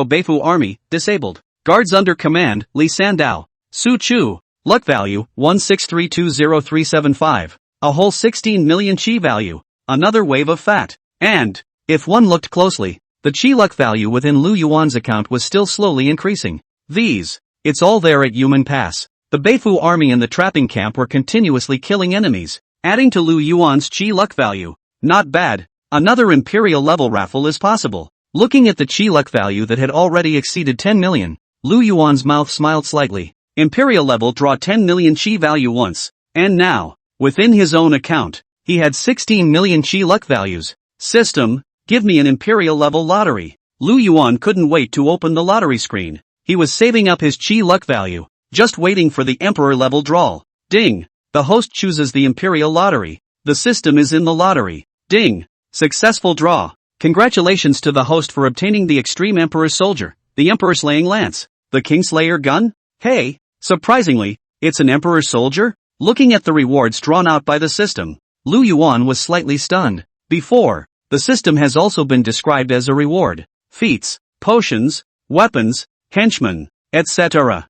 Beifu Army, disabled. Guards under command, Li Sandao, Su Chu. Luck value, 16320,375. A whole 16 million chi value. Another wave of fat. And, if one looked closely, the chi luck value within Lu Yuan's account was still slowly increasing. It's all there at Yumen Pass. The Beifu army and the trapping camp were continuously killing enemies, adding to Lu Yuan's chi luck value. Not bad. Another imperial level raffle is possible. Looking at the chi luck value that had already exceeded 10 million, Lu Yuan's mouth smiled slightly. Imperial level draw 10 million chi value once, and now, within his own account, he had 16 million chi luck values. System, give me an imperial level lottery. Lu Yuan couldn't wait to open the lottery screen. He was saving up his chi luck value, just waiting for the emperor level draw. Ding! The host chooses the imperial lottery. The system is in the lottery. Ding! Successful draw. Congratulations to the host for obtaining the Extreme Emperor's Soldier, the Emperor Slaying Lance, the Kingslayer Gun? Hey! Surprisingly, it's an Emperor's Soldier? Looking at the rewards drawn out by the system, Lu Yuan was slightly stunned. Before, the system has also been described as a reward. Feats, potions, weapons, henchmen, etc.,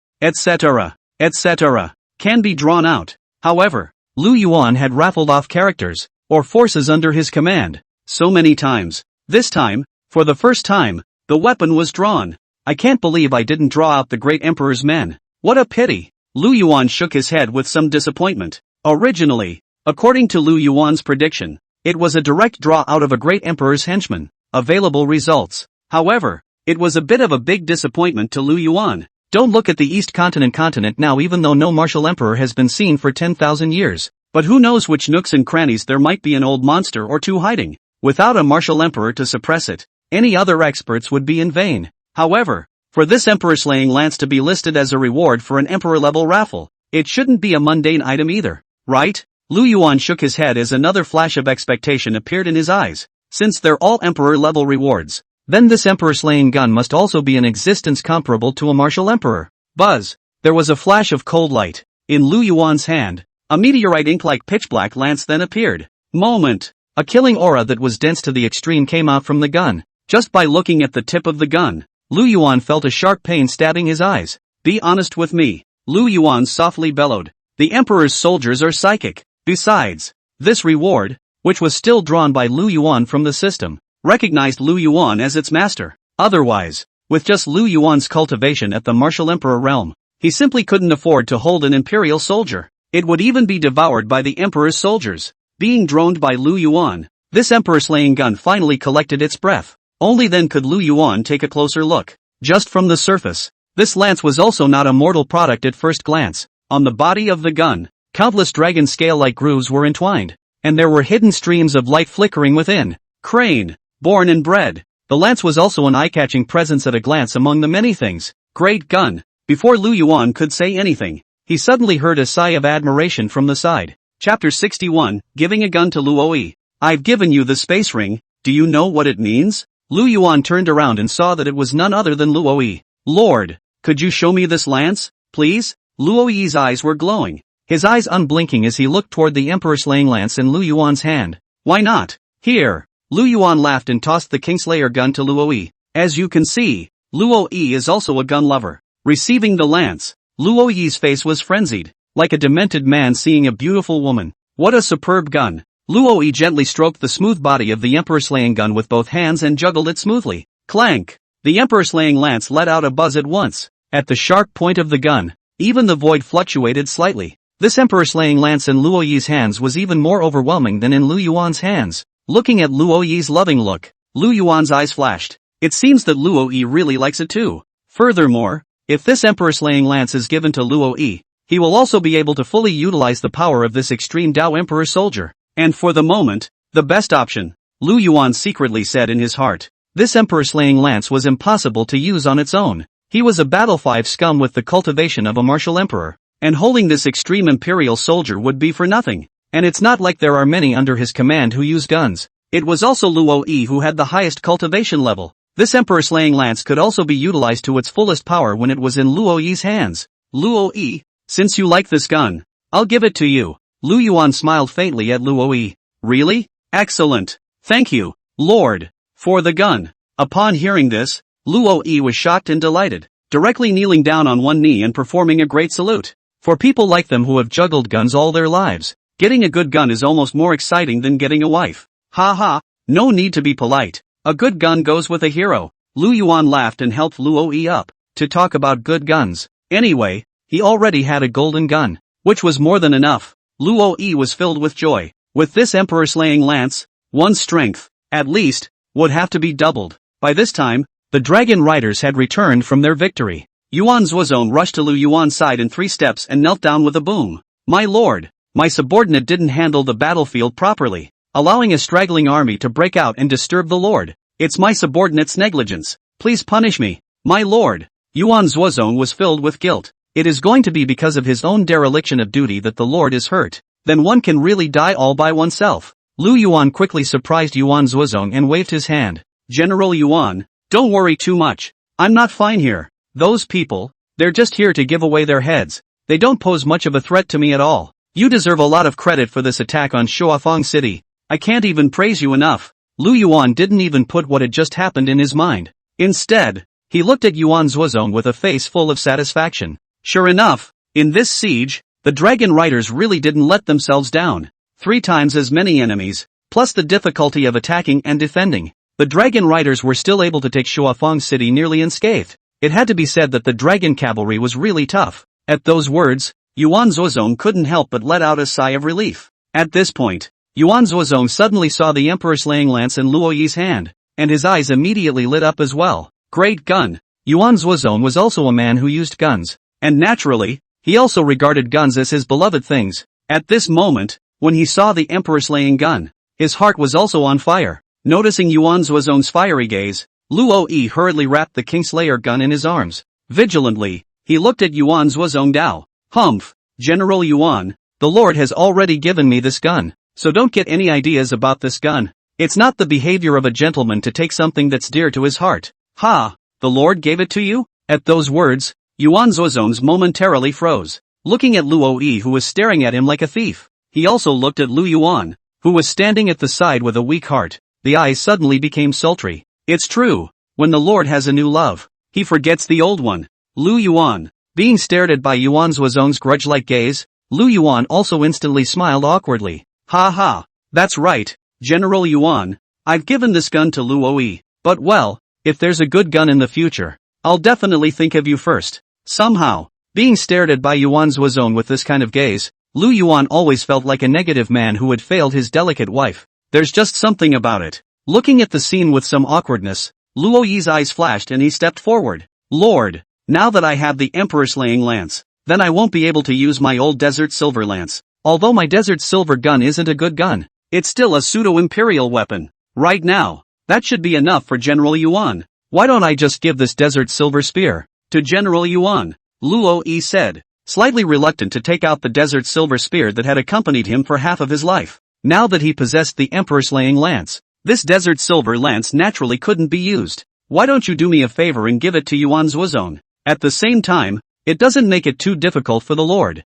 can be drawn out. However, Lu Yuan had raffled off characters, or forces under his command, so many times. This time, for the first time, the weapon was drawn. I can't believe I didn't draw out the Great Emperor's men. What a pity. Lu Yuan shook his head with some disappointment. Originally, according to Lu Yuan's prediction, it was a direct draw out of a Great Emperor's henchman. Available results. However, It was a bit of a big disappointment to Lu Yuan. Don't look at the East continent now, even though no martial emperor has been seen for 10,000 years. But who knows which nooks and crannies there might be an old monster or two hiding. Without a martial emperor to suppress it, any other experts would be in vain. However, for this emperor-slaying lance to be listed as a reward for an emperor-level raffle, it shouldn't be a mundane item either, right? Lu Yuan shook his head as another flash of expectation appeared in his eyes. Since they're all emperor-level rewards, then this emperor-slaying gun must also be in existence comparable to a martial emperor. Buzz! There was a flash of cold light. In Lu Yuan's hand, a meteorite ink-like pitch-black lance then appeared. Moment! A killing aura that was dense to the extreme came out from the gun. Just by looking at the tip of the gun, Lu Yuan felt a sharp pain stabbing his eyes. Be honest with me, Lu Yuan softly bellowed. The Emperor's soldiers are psychic. Besides, this reward, which was still drawn by Lu Yuan from the system, recognized Lu Yuan as its master. Otherwise, with just Lu Yuan's cultivation at the martial emperor realm, he simply couldn't afford to hold an imperial soldier. It would even be devoured by the emperor's soldiers. Being droned by Lu Yuan, this emperor-slaying gun finally collected its breath. Only then could Lu Yuan take a closer look. Just from the surface, this lance was also not a mortal product at first glance. On the body of the gun, countless dragon scale-like grooves were entwined, and there were hidden streams of light flickering within. Crane, born and bred. The lance was also an eye-catching presence at a glance among the many things. Great gun. Before Lu Yuan could say anything, he suddenly heard a sigh of admiration from the side. Chapter 61, Giving a Gun to Luoyi. I've given you the space ring, do you know what it means? Lu Yuan turned around and saw that it was none other than Luoyi. Lord, could you show me this lance, please? Luoyi's eyes were glowing, his eyes unblinking as he looked toward the emperor-slaying lance in Lu Yuan's hand. Why not? Here. Lu Yuan laughed and tossed the Kingslayer gun to Luoyi. As you can see, Luoyi is also a gun lover. Receiving the lance, Luoyi's face was frenzied, like a demented man seeing a beautiful woman. What a superb gun! Luoyi gently stroked the smooth body of the emperor-slaying gun with both hands and juggled it smoothly. Clank! The emperor-slaying lance let out a buzz at once. At the sharp point of the gun, even the void fluctuated slightly. This emperor-slaying lance in Luoyi's hands was even more overwhelming than in Lu Yuan's hands. Looking at Luoyi's loving look, Lu Yuan's eyes flashed. It seems that Luoyi really likes it too. Furthermore, if this emperor-slaying lance is given to Luoyi, he will also be able to fully utilize the power of this extreme Dao Emperor soldier. And for the moment, the best option, Lu Yuan secretly said in his heart. This emperor-slaying lance was impossible to use on its own. He was a Battle 5 scum with the cultivation of a martial emperor, and holding this extreme imperial soldier would be for nothing. And it's not like there are many under his command who use guns. It was also Luoyi who had the highest cultivation level. This emperor-slaying lance could also be utilized to its fullest power when it was in Luoyi's hands. Luoyi, since you like this gun, I'll give it to you. Lu Yuan smiled faintly at Luoyi. Really? Excellent. Thank you, Lord, for the gun. Upon hearing this, Luoyi was shocked and delighted, directly kneeling down on one knee and performing a great salute. For people like them who have juggled guns all their lives, getting a good gun is almost more exciting than getting a wife. Ha ha, no need to be polite. A good gun goes with a hero. Lu Yuan laughed and helped Luoyi up, to talk about good guns. Anyway, he already had a golden gun, which was more than enough. Luoyi was filled with joy. With this emperor-slaying lance, one's strength, at least, would have to be doubled. By this time, the dragon riders had returned from their victory. Yuan Zuozong rushed to Lu Yuan's side in 3 steps and knelt down with a boom. My lord, my subordinate didn't handle the battlefield properly, allowing a straggling army to break out and disturb the lord. It's my subordinate's negligence. Please punish me, my lord. Yuan Zuozong was filled with guilt. It is going to be because of his own dereliction of duty that the lord is hurt. Then one can really die all by oneself. Lu Yuan quickly surprised Yuan Zuozong and waved his hand. General Yuan, don't worry too much. I'm not fine here. Those people, they're just here to give away their heads. They don't pose much of a threat to me at all. You deserve a lot of credit for this attack on Shuafeng City. I can't even praise you enough. Lu Yuan didn't even put what had just happened in his mind. Instead, he looked at Yuan Zuozong with a face full of satisfaction. Sure enough, in this siege, the dragon riders really didn't let themselves down. 3 times as many enemies, plus the difficulty of attacking and defending. The dragon riders were still able to take Shuafeng City nearly unscathed. It had to be said that the dragon cavalry was really tough. At those words, Yuan Zuozong couldn't help but let out a sigh of relief. At this point, Yuan Zuozong suddenly saw the emperor-slaying lance in Luoyi's hand, and his eyes immediately lit up as well. Great gun. Yuan Zuozong was also a man who used guns. And naturally, he also regarded guns as his beloved things. At this moment, when he saw the emperor slaying gun, his heart was also on fire. Noticing Yuan Zuozong's fiery gaze, Luo Yi hurriedly wrapped the Kingslayer gun in his arms. Vigilantly, he looked at Yuan Zuozong Dao. Humph, General Yuan, the Lord has already given me this gun, so don't get any ideas about this gun. It's not the behavior of a gentleman to take something that's dear to his heart. Ha, the Lord gave it to you? At those words, Yuan Zuozong momentarily froze, looking at Luo Yi who was staring at him like a thief. He also looked at Lu Yuan, who was standing at the side with a weak heart. The eyes suddenly became sultry. It's true, when the Lord has a new love, he forgets the old one. Lu Yuan, being stared at by Yuan Zuozong's grudge-like gaze, Lu Yuan also instantly smiled awkwardly. Ha ha, that's right, General Yuan, I've given this gun to Luo Yi, but well, if there's a good gun in the future, I'll definitely think of you first. Somehow, being stared at by Yuan Zuozong with this kind of gaze, Lu Yuan always felt like a negative man who had failed his delicate wife. There's just something about it. Looking at the scene with some awkwardness, Luo Yi's eyes flashed and he stepped forward. Lord, now that I have the Emperor slaying lance, then I won't be able to use my old desert silver lance. Although my desert silver gun isn't a good gun, it's still a pseudo-imperial weapon. Right now, that should be enough for General Yuan. Why don't I just give this desert silver spear to General Yuan? Luo Yi said, slightly reluctant to take out the desert silver spear that had accompanied him for half of his life. Now that he possessed the Emperor slaying lance, this desert silver lance naturally couldn't be used. Why don't you do me a favor and give it to Yuan Zuozong? At the same time, it doesn't make it too difficult for the Lord.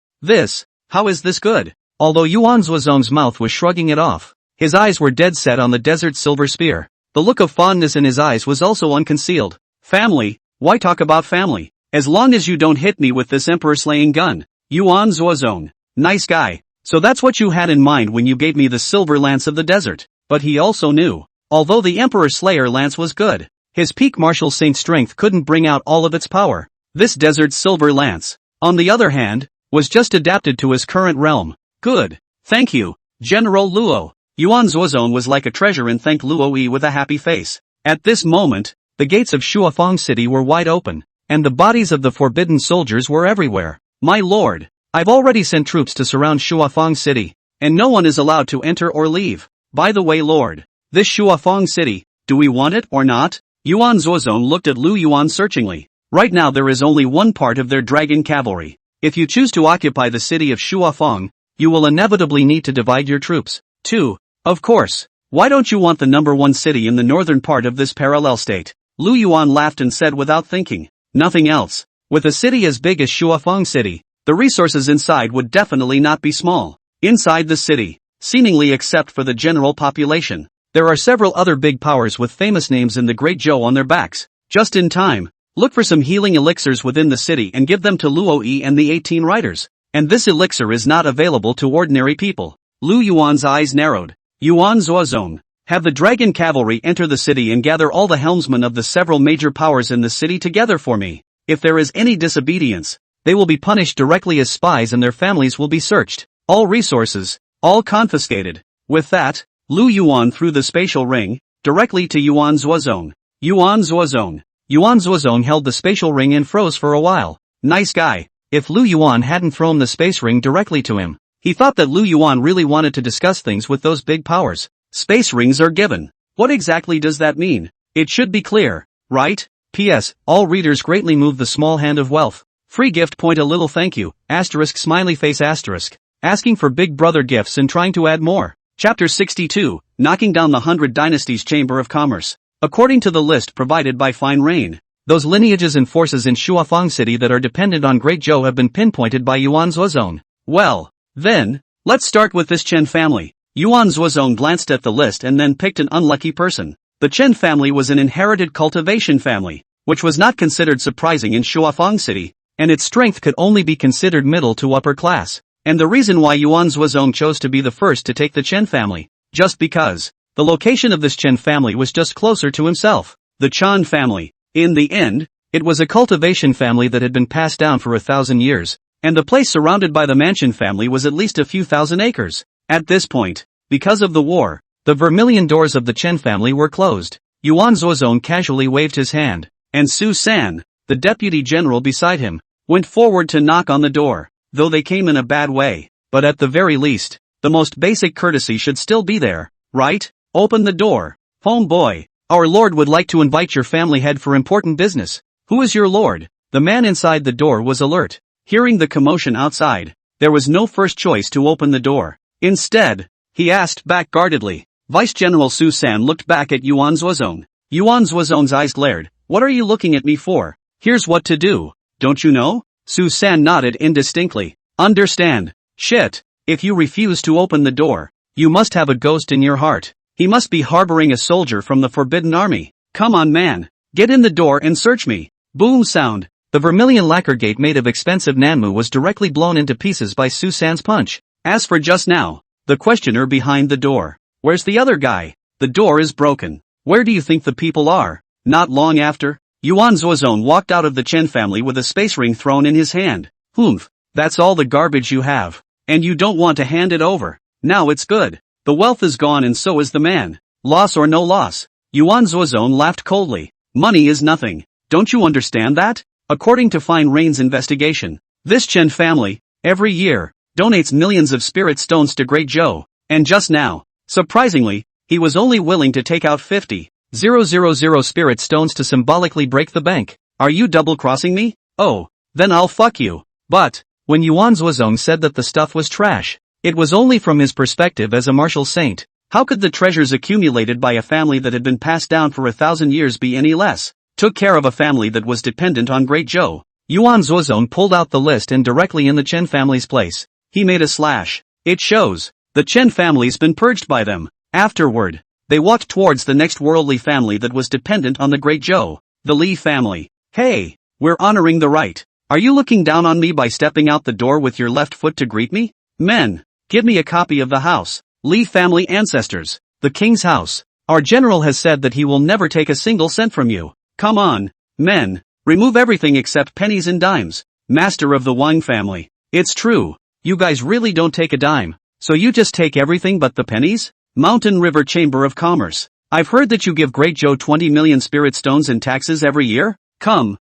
How is this good? Although Yuan Zuozong's mouth was shrugging it off, his eyes were dead set on the desert silver spear. The look of fondness in his eyes was also unconcealed. Family? Why talk about family? As long as you don't hit me with this Emperor slaying gun. Yuan Zuozong, nice guy. So that's what you had in mind when you gave me the silver lance of the desert. But he also knew, although the Emperor Slayer lance was good, his peak martial saint strength couldn't bring out all of its power. This desert silver lance, on the other hand, was just adapted to his current realm. Good. Thank you, General Luo. Yuan Zuozong was like a treasure and thanked Luo Yi with a happy face. At this moment, the gates of Shuafang City were wide open, and the bodies of the forbidden soldiers were everywhere. My lord, I've already sent troops to surround Shuafang City, and no one is allowed to enter or leave. By the way, Lord, this Shuafang City, do we want it or not? Yuan Zuozong looked at Lu Yuan searchingly. Right now there is only one part of their dragon cavalry. If you choose to occupy the city of Shuafang, you will inevitably need to divide your troops. 2. Of course. Why don't you want the number one city in the northern part of this parallel state? Lu Yuan laughed and said without thinking. Nothing else. With a city as big as Shuafang City, the resources inside would definitely not be small. Inside the city, seemingly except for the general population, there are several other big powers with famous names in the Great Zhou on their backs. Just in time, look for some healing elixirs within the city and give them to Luo Yi and the 18 riders. And this elixir is not available to ordinary people. Lu Yuan's eyes narrowed. Yuan Zuozong, have the dragon cavalry enter the city and gather all the helmsmen of the several major powers in the city together for me. If there is any disobedience, they will be punished directly as spies and their families will be searched. All resources, all confiscated. With that, Lu Yuan threw the spatial ring directly to Yuan Zuozong. Yuan Zuozong held the spatial ring and froze for a while. Nice guy. If Lu Yuan hadn't thrown the space ring directly to him, he thought that Lu Yuan really wanted to discuss things with those big powers. Space rings are given. What exactly does that mean? It should be clear, right? P.S. All readers greatly move the small hand of wealth. Free gift point a little thank you, asterisk smiley face asterisk. Asking for big brother gifts and trying to add more. Chapter 62, Knocking Down the 100 Dynasties Chamber of Commerce. According to the list provided by Fine Rain, those lineages and forces in Shuafang City that are dependent on Great Zhou have been pinpointed by Yuan Zuozong. Well, then, let's start with this Chen family. Yuan Zuozong glanced at the list and then picked an unlucky person. The Chen family was an inherited cultivation family, which was not considered surprising in Shuafang City, and its strength could only be considered middle to upper class. And the reason why Yuan Zuozong chose to be the first to take the Chen family, just because the location of this Chen family was just closer to himself. The Chan family. In the end, it was a cultivation family that had been passed down for 1,000 years, and the place surrounded by the Mansion family was at least a few thousand acres. At this point, because of the war, the vermilion doors of the Chen family were closed. Yuan Zuozong casually waved his hand. and Su San, the deputy general beside him, went forward to knock on the door, though they came in a bad way, but at the very least, the most basic courtesy should still be there, right? Open the door. Homeboy, our lord would like to invite your family head for important business. Who is your lord? The man inside the door was alert. Hearing the commotion outside, there was no first choice to open the door. Instead, he asked back guardedly. Vice General Su San looked back at Yuan Zuozong. Yuan Zuozong's eyes glared. What are you looking at me for? Here's what to do. Don't you know? Su San nodded indistinctly. Understand. Shit. If you refuse to open the door, you must have a ghost in your heart. He must be harboring a soldier from the Forbidden Army. Come on, man. Get in the door and search me. Boom sound. The vermilion lacquer gate made of expensive nanmu was directly blown into pieces by Su San's punch. As for just now, the questioner behind the door. Where's the other guy? The door is broken. Where do you think the people are? Not long after, Yuan Zuozong walked out of the Chen family with a space ring thrown in his hand. Humph. That's all the garbage you have. And you don't want to hand it over. Now it's good. The wealth is gone and so is the man. Loss or no loss. Yuan Zuozong laughed coldly. Money is nothing. Don't you understand that? According to Fine Rain's investigation, this Chen family, every year, donates millions of spirit stones to Great Zhou, and just now, surprisingly, he was only willing to take out 50,000 spirit stones to symbolically break the bank. Are you double-crossing me? Oh, then I'll fuck you. But, when Yuan Zuozong said that the stuff was trash, it was only from his perspective as a martial saint. How could the treasures accumulated by a family that had been passed down for 1,000 years be any less? Took care of a family that was dependent on Great Zhou. Yuan Zuozong pulled out the list and directly in the Chen family's place, he made a slash. It shows. The Chen family's been purged by them. Afterward, they walked towards the next worldly family that was dependent on the Great Zhou, the Li family. Hey, we're honoring the right. Are you looking down on me by stepping out the door with your left foot to greet me? Men, give me a copy of the house. Li family ancestors. The king's house. Our general has said that he will never take a single cent from you. Come on, men, remove everything except pennies and dimes. Master of the Wang family. It's true, you guys really don't take a dime, so you just take everything but the pennies? Mountain River Chamber of Commerce. I've heard that you give Great Zhou 20 million spirit stones in taxes every year? Come.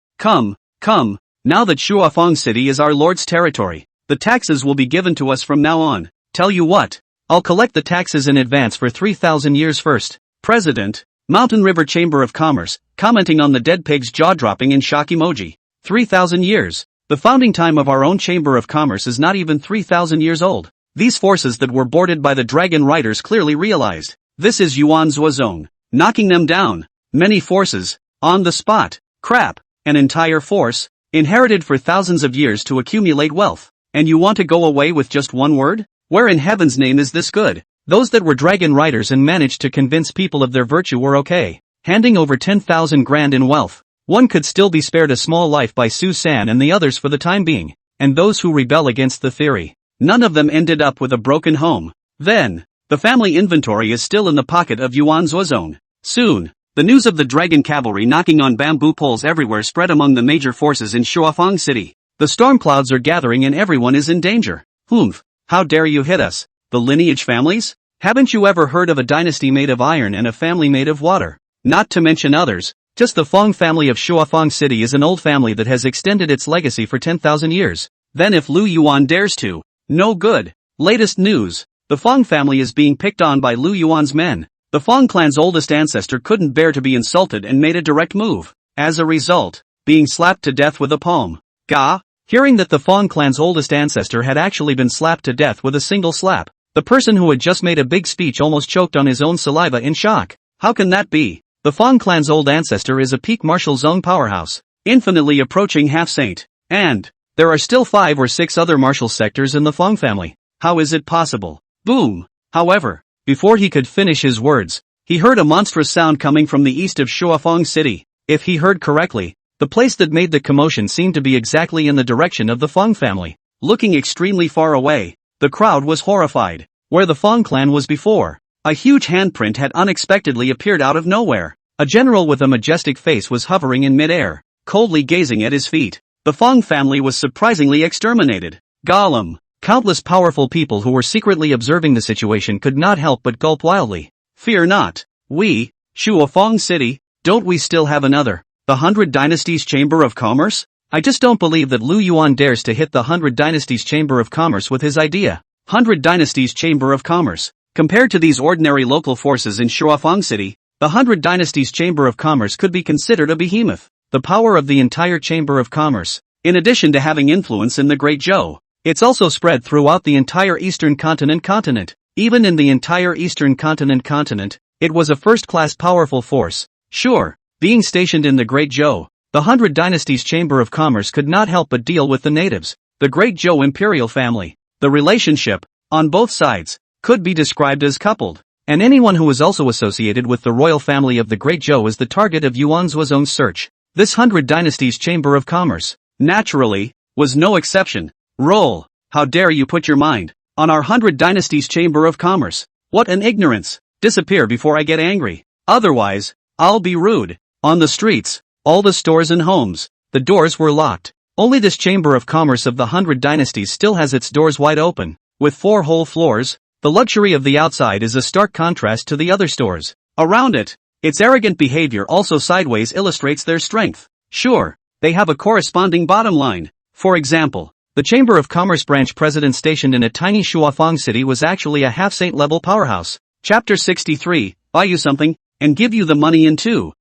Now that Shuafeng City is our lord's territory, the taxes will be given to us from now on. Tell you what, I'll collect the taxes in advance for 3,000 years first. President, Mountain River Chamber of Commerce, commenting on the dead pig's jaw-dropping in shock emoji. 3,000 years. The founding time of our own Chamber of Commerce is not even 3,000 years old. These forces that were boarded by the Dragon Riders clearly realized. This is Yuan Zuozong. Knocking them down. Many forces. On the spot. Crap. An entire force. Inherited for thousands of years to accumulate wealth. And you want to go away with just one word? Where in heaven's name is this good? Those that were Dragon Riders and managed to convince people of their virtue were okay. Handing over 10,000 grand in wealth. One could still be spared a small life by Su San and the others for the time being. And those who rebel against the theory. None of them ended up with a broken home. Then, the family inventory is still in the pocket of Yuan Zuozong. Soon, the news of the dragon cavalry knocking on bamboo poles everywhere spread among the major forces in Shuafeng City. The storm clouds are gathering and everyone is in danger. Humph, how dare you hit us? The lineage families? Haven't you ever heard of a dynasty made of iron and a family made of water? Not to mention others, just the Feng family of Shuafeng City is an old family that has extended its legacy for 10,000 years. Then if Lu Yuan dares to, no good. Latest news, the Feng family is being picked on by Lu Yuan's men. The Feng clan's oldest ancestor couldn't bear to be insulted and made a direct move. As a result, being slapped to death with a palm. Gah! Hearing that the Feng clan's oldest ancestor had actually been slapped to death with a single slap, the person who had just made a big speech almost choked on his own saliva in shock. How can that be? The Feng clan's old ancestor is a peak martial zone powerhouse, infinitely approaching half-saint. And there are still 5 or 6 other martial sectors in the Feng family. How is it possible? Boom! However, before he could finish his words, he heard a monstrous sound coming from the east of Shuafeng City. If he heard correctly, the place that made the commotion seemed to be exactly in the direction of the Feng family. Looking extremely far away, the crowd was horrified. Where the Feng clan was before, a huge handprint had unexpectedly appeared out of nowhere. A general with a majestic face was hovering in midair, coldly gazing at his feet. The Feng family was surprisingly exterminated. Gollum! Countless powerful people who were secretly observing the situation could not help but gulp wildly. Fear not. We, Shuafeng City, don't we still have another The 100 Dynasties Chamber of Commerce? I just don't believe that Lu Yuan dares to hit the 100 Dynasties Chamber of Commerce with his idea. 100 Dynasties Chamber of Commerce. Compared to these ordinary local forces in Shuafang City, the 100 Dynasties Chamber of Commerce could be considered a behemoth. The power of the entire Chamber of Commerce, in addition to having influence in the Great Zhou, it's also spread throughout the entire Eastern continent. Even in the entire Eastern continent, it was a first-class powerful force. Sure, being stationed in the Great Zhou, the 100 Dynasties Chamber of Commerce could not help but deal with the natives, the Great Zhou imperial family. The relationship, on both sides, could be described as coupled, and anyone who was also associated with the royal family of the Great Zhou is the target of Yuan Zuozong's search. This 100 Dynasties Chamber of Commerce, naturally, was no exception. Roll, how dare you put your mind on our 100 Dynasties Chamber of Commerce? What an ignorance! Disappear before I get angry. Otherwise, I'll be rude. On the streets, all the stores and homes, the doors were locked. Only this Chamber of Commerce of the 100 Dynasties still has its doors wide open, with 4 whole floors. The luxury of the outside is a stark contrast to the other stores around it. Its arrogant behavior also sideways illustrates their strength. Sure, they have a corresponding bottom line. For example, the Chamber of Commerce branch president stationed in a tiny Shuafang city was actually a half-saint level powerhouse. Chapter 63, buy you something, and give you the money in 2,000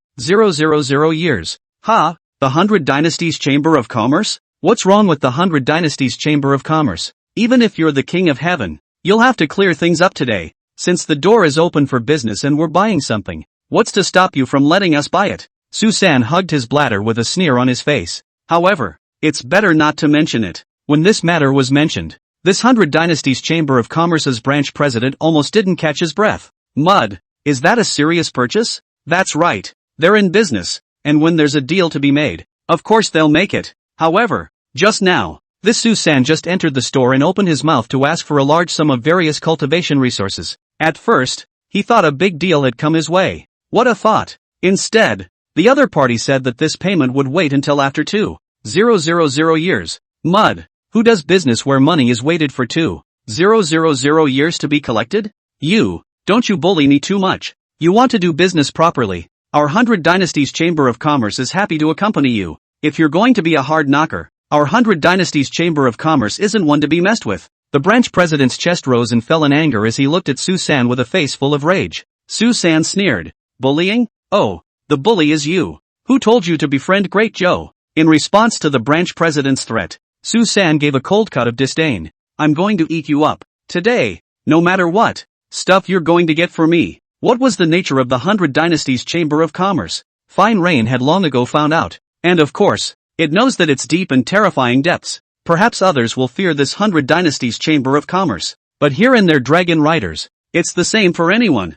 years. Ha, the 100 Dynasties Chamber of Commerce? What's wrong with the 100 Dynasties Chamber of Commerce? Even if you're the king of heaven, you'll have to clear things up today, since the door is open for business and we're buying something. What's to stop you from letting us buy it? Su San hugged his bladder with a sneer on his face. However, it's better not to mention it. When this matter was mentioned, this 100 Dynasties Chamber of Commerce's branch president almost didn't catch his breath. Mud, is that a serious purchase? That's right, they're in business, and when there's a deal to be made, of course they'll make it. However, just now, this Su San just entered the store and opened his mouth to ask for a large sum of various cultivation resources. At first, he thought a big deal had come his way. What a thought! Instead, the other party said that this payment would wait until after 2,000 years. Mud, who does business where money is waited for 2,000 years to be collected? Don't you bully me too much. You want to do business properly. Our 100 Dynasties Chamber of Commerce is happy to accompany you. If you're going to be a hard knocker, our 100 Dynasties Chamber of Commerce isn't one to be messed with. The branch president's chest rose and fell in anger as he looked at Su San with a face full of rage. Su San sneered. Bullying? Oh, the bully is you. Who told you to befriend Great Zhou? In response to the branch president's threat, Su San gave a cold cut of disdain. I'm going to eat you up. Today, no matter what stuff you're going to get for me. What was the nature of the 100 Dynasties Chamber of Commerce? Fine Rain had long ago found out. And of course, it knows that its deep and terrifying depths. Perhaps others will fear this 100 Dynasties Chamber of Commerce. But here in their dragon riders, it's the same for anyone.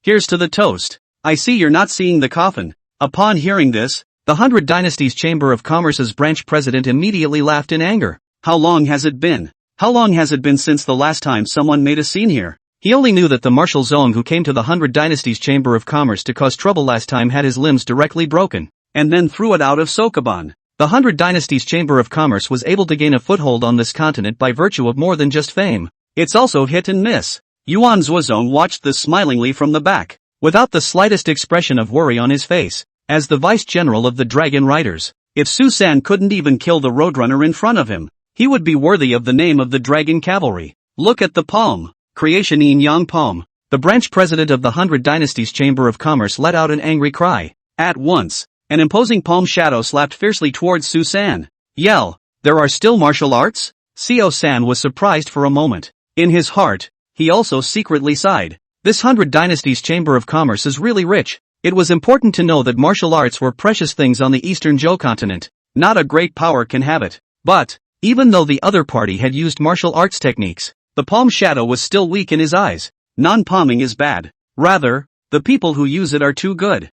Here's to the toast. I see you're not seeing the coffin. Upon hearing this, the 100 Dynasties Chamber of Commerce's branch president immediately laughed in anger. How long has it been? How long has it been since the last time someone made a scene here? He only knew that the Marshal Zong who came to the 100 Dynasties Chamber of Commerce to cause trouble last time had his limbs directly broken, and then threw it out of Sokoban. The 100 Dynasties Chamber of Commerce was able to gain a foothold on this continent by virtue of more than just fame. It's also hit and miss. Yuan Zuozong watched this smilingly from the back, without the slightest expression of worry on his face. As the vice general of the Dragon Riders, if Su San couldn't even kill the Roadrunner in front of him, he would be worthy of the name of the Dragon Cavalry. Look at the palm. Creation Yin Yang palm. The branch president of the 100 Dynasties Chamber of Commerce let out an angry cry. At once, an imposing palm shadow slapped fiercely towards Su San. Yell, there are still martial arts? Xiao San was surprised for a moment. In his heart, he also secretly sighed. This 100 Dynasties Chamber of Commerce is really rich. It was important to know that martial arts were precious things on the Eastern Zhou continent. Not a great power can have it. But, even though the other party had used martial arts techniques, the palm shadow was still weak in his eyes. Non-palming is bad. Rather, the people who use it are too good.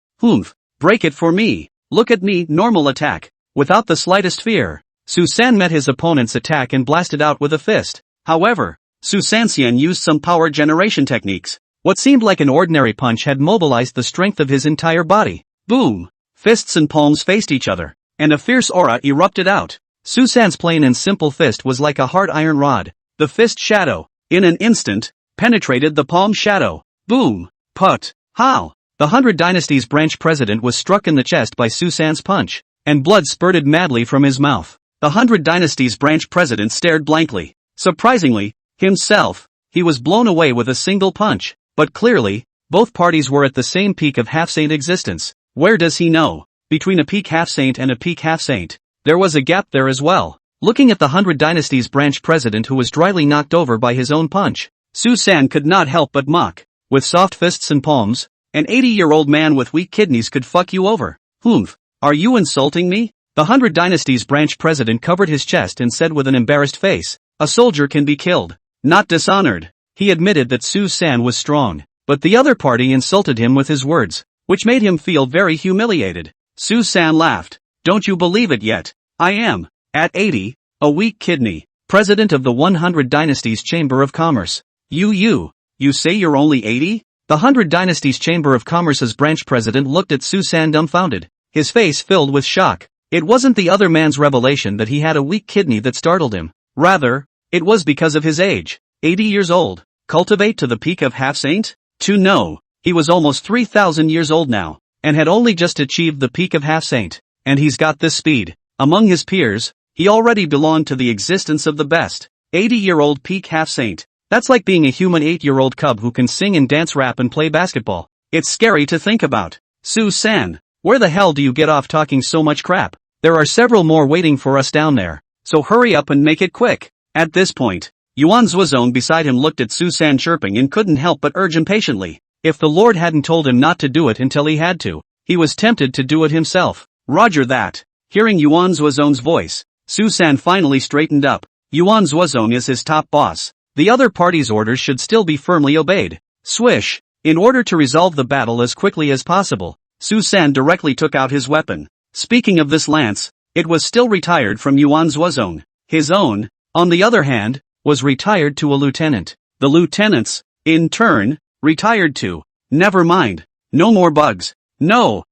Break it for me. Look at me, normal attack. Without the slightest fear, Su San met his opponent's attack and blasted out with a fist. However, Su Sanxian used some power generation techniques. What seemed like an ordinary punch had mobilized the strength of his entire body. Boom! Fists and palms faced each other, and a fierce aura erupted out. Su San's plain and simple fist was like a hard iron rod. The fist shadow, in an instant, penetrated the palm shadow. Boom! Put! How! The 100 Dynasty's branch president was struck in the chest by Su San's punch, and blood spurted madly from his mouth. The 100 Dynasty's branch president stared blankly. Surprisingly, himself, he was blown away with a single punch. But clearly, both parties were at the same peak of half-saint existence. Where does he know? Between a peak half-saint and a peak half-saint, there was a gap there as well. Looking at the 100 Dynasty's branch president who was dryly knocked over by his own punch, Su San could not help but mock. With soft fists and palms, an 80-year-old man with weak kidneys could fuck you over. Humph, are you insulting me? The 100 Dynasty's branch president covered his chest and said with an embarrassed face, a soldier can be killed, not dishonored. He admitted that Su San was strong, but the other party insulted him with his words, which made him feel very humiliated. Su San laughed. Don't you believe it yet? I am, at 80, a weak kidney, president of the 100 Dynasty's Chamber of Commerce. You say you're only 80? The 100 Dynasty's Chamber of Commerce's branch president looked at Su San dumbfounded, his face filled with shock. It wasn't the other man's revelation that he had a weak kidney that startled him. Rather, it was because of his age. 80 years old, cultivate to the peak of half-saint? No, he was almost 3,000 years old now, and had only just achieved the peak of half-saint, and he's got this speed. Among his peers, he already belonged to the existence of the best. 80-year-old peak half-saint. That's like being a human 8-year-old cub who can sing and dance, rap and play basketball. It's scary to think about. Su San, where the hell do you get off talking so much crap? There are several more waiting for us down there, so hurry up and make it quick. At this point, Yuan Zuozong beside him looked at Su San chirping and couldn't help but urge impatiently. If the Lord hadn't told him not to do it until he had to, he was tempted to do it himself. Roger that. Hearing Yuan Zuozong's voice, Su San finally straightened up. Yuan Zuozong is his top boss. The other party's orders should still be firmly obeyed. Swish. In order to resolve the battle as quickly as possible, Su San directly took out his weapon. Speaking of this lance, it was still retired from Yuan Zuozong. His own, on the other hand, was retired to a lieutenant. The lieutenants, in turn, retired to. Never mind. No more bugs. No,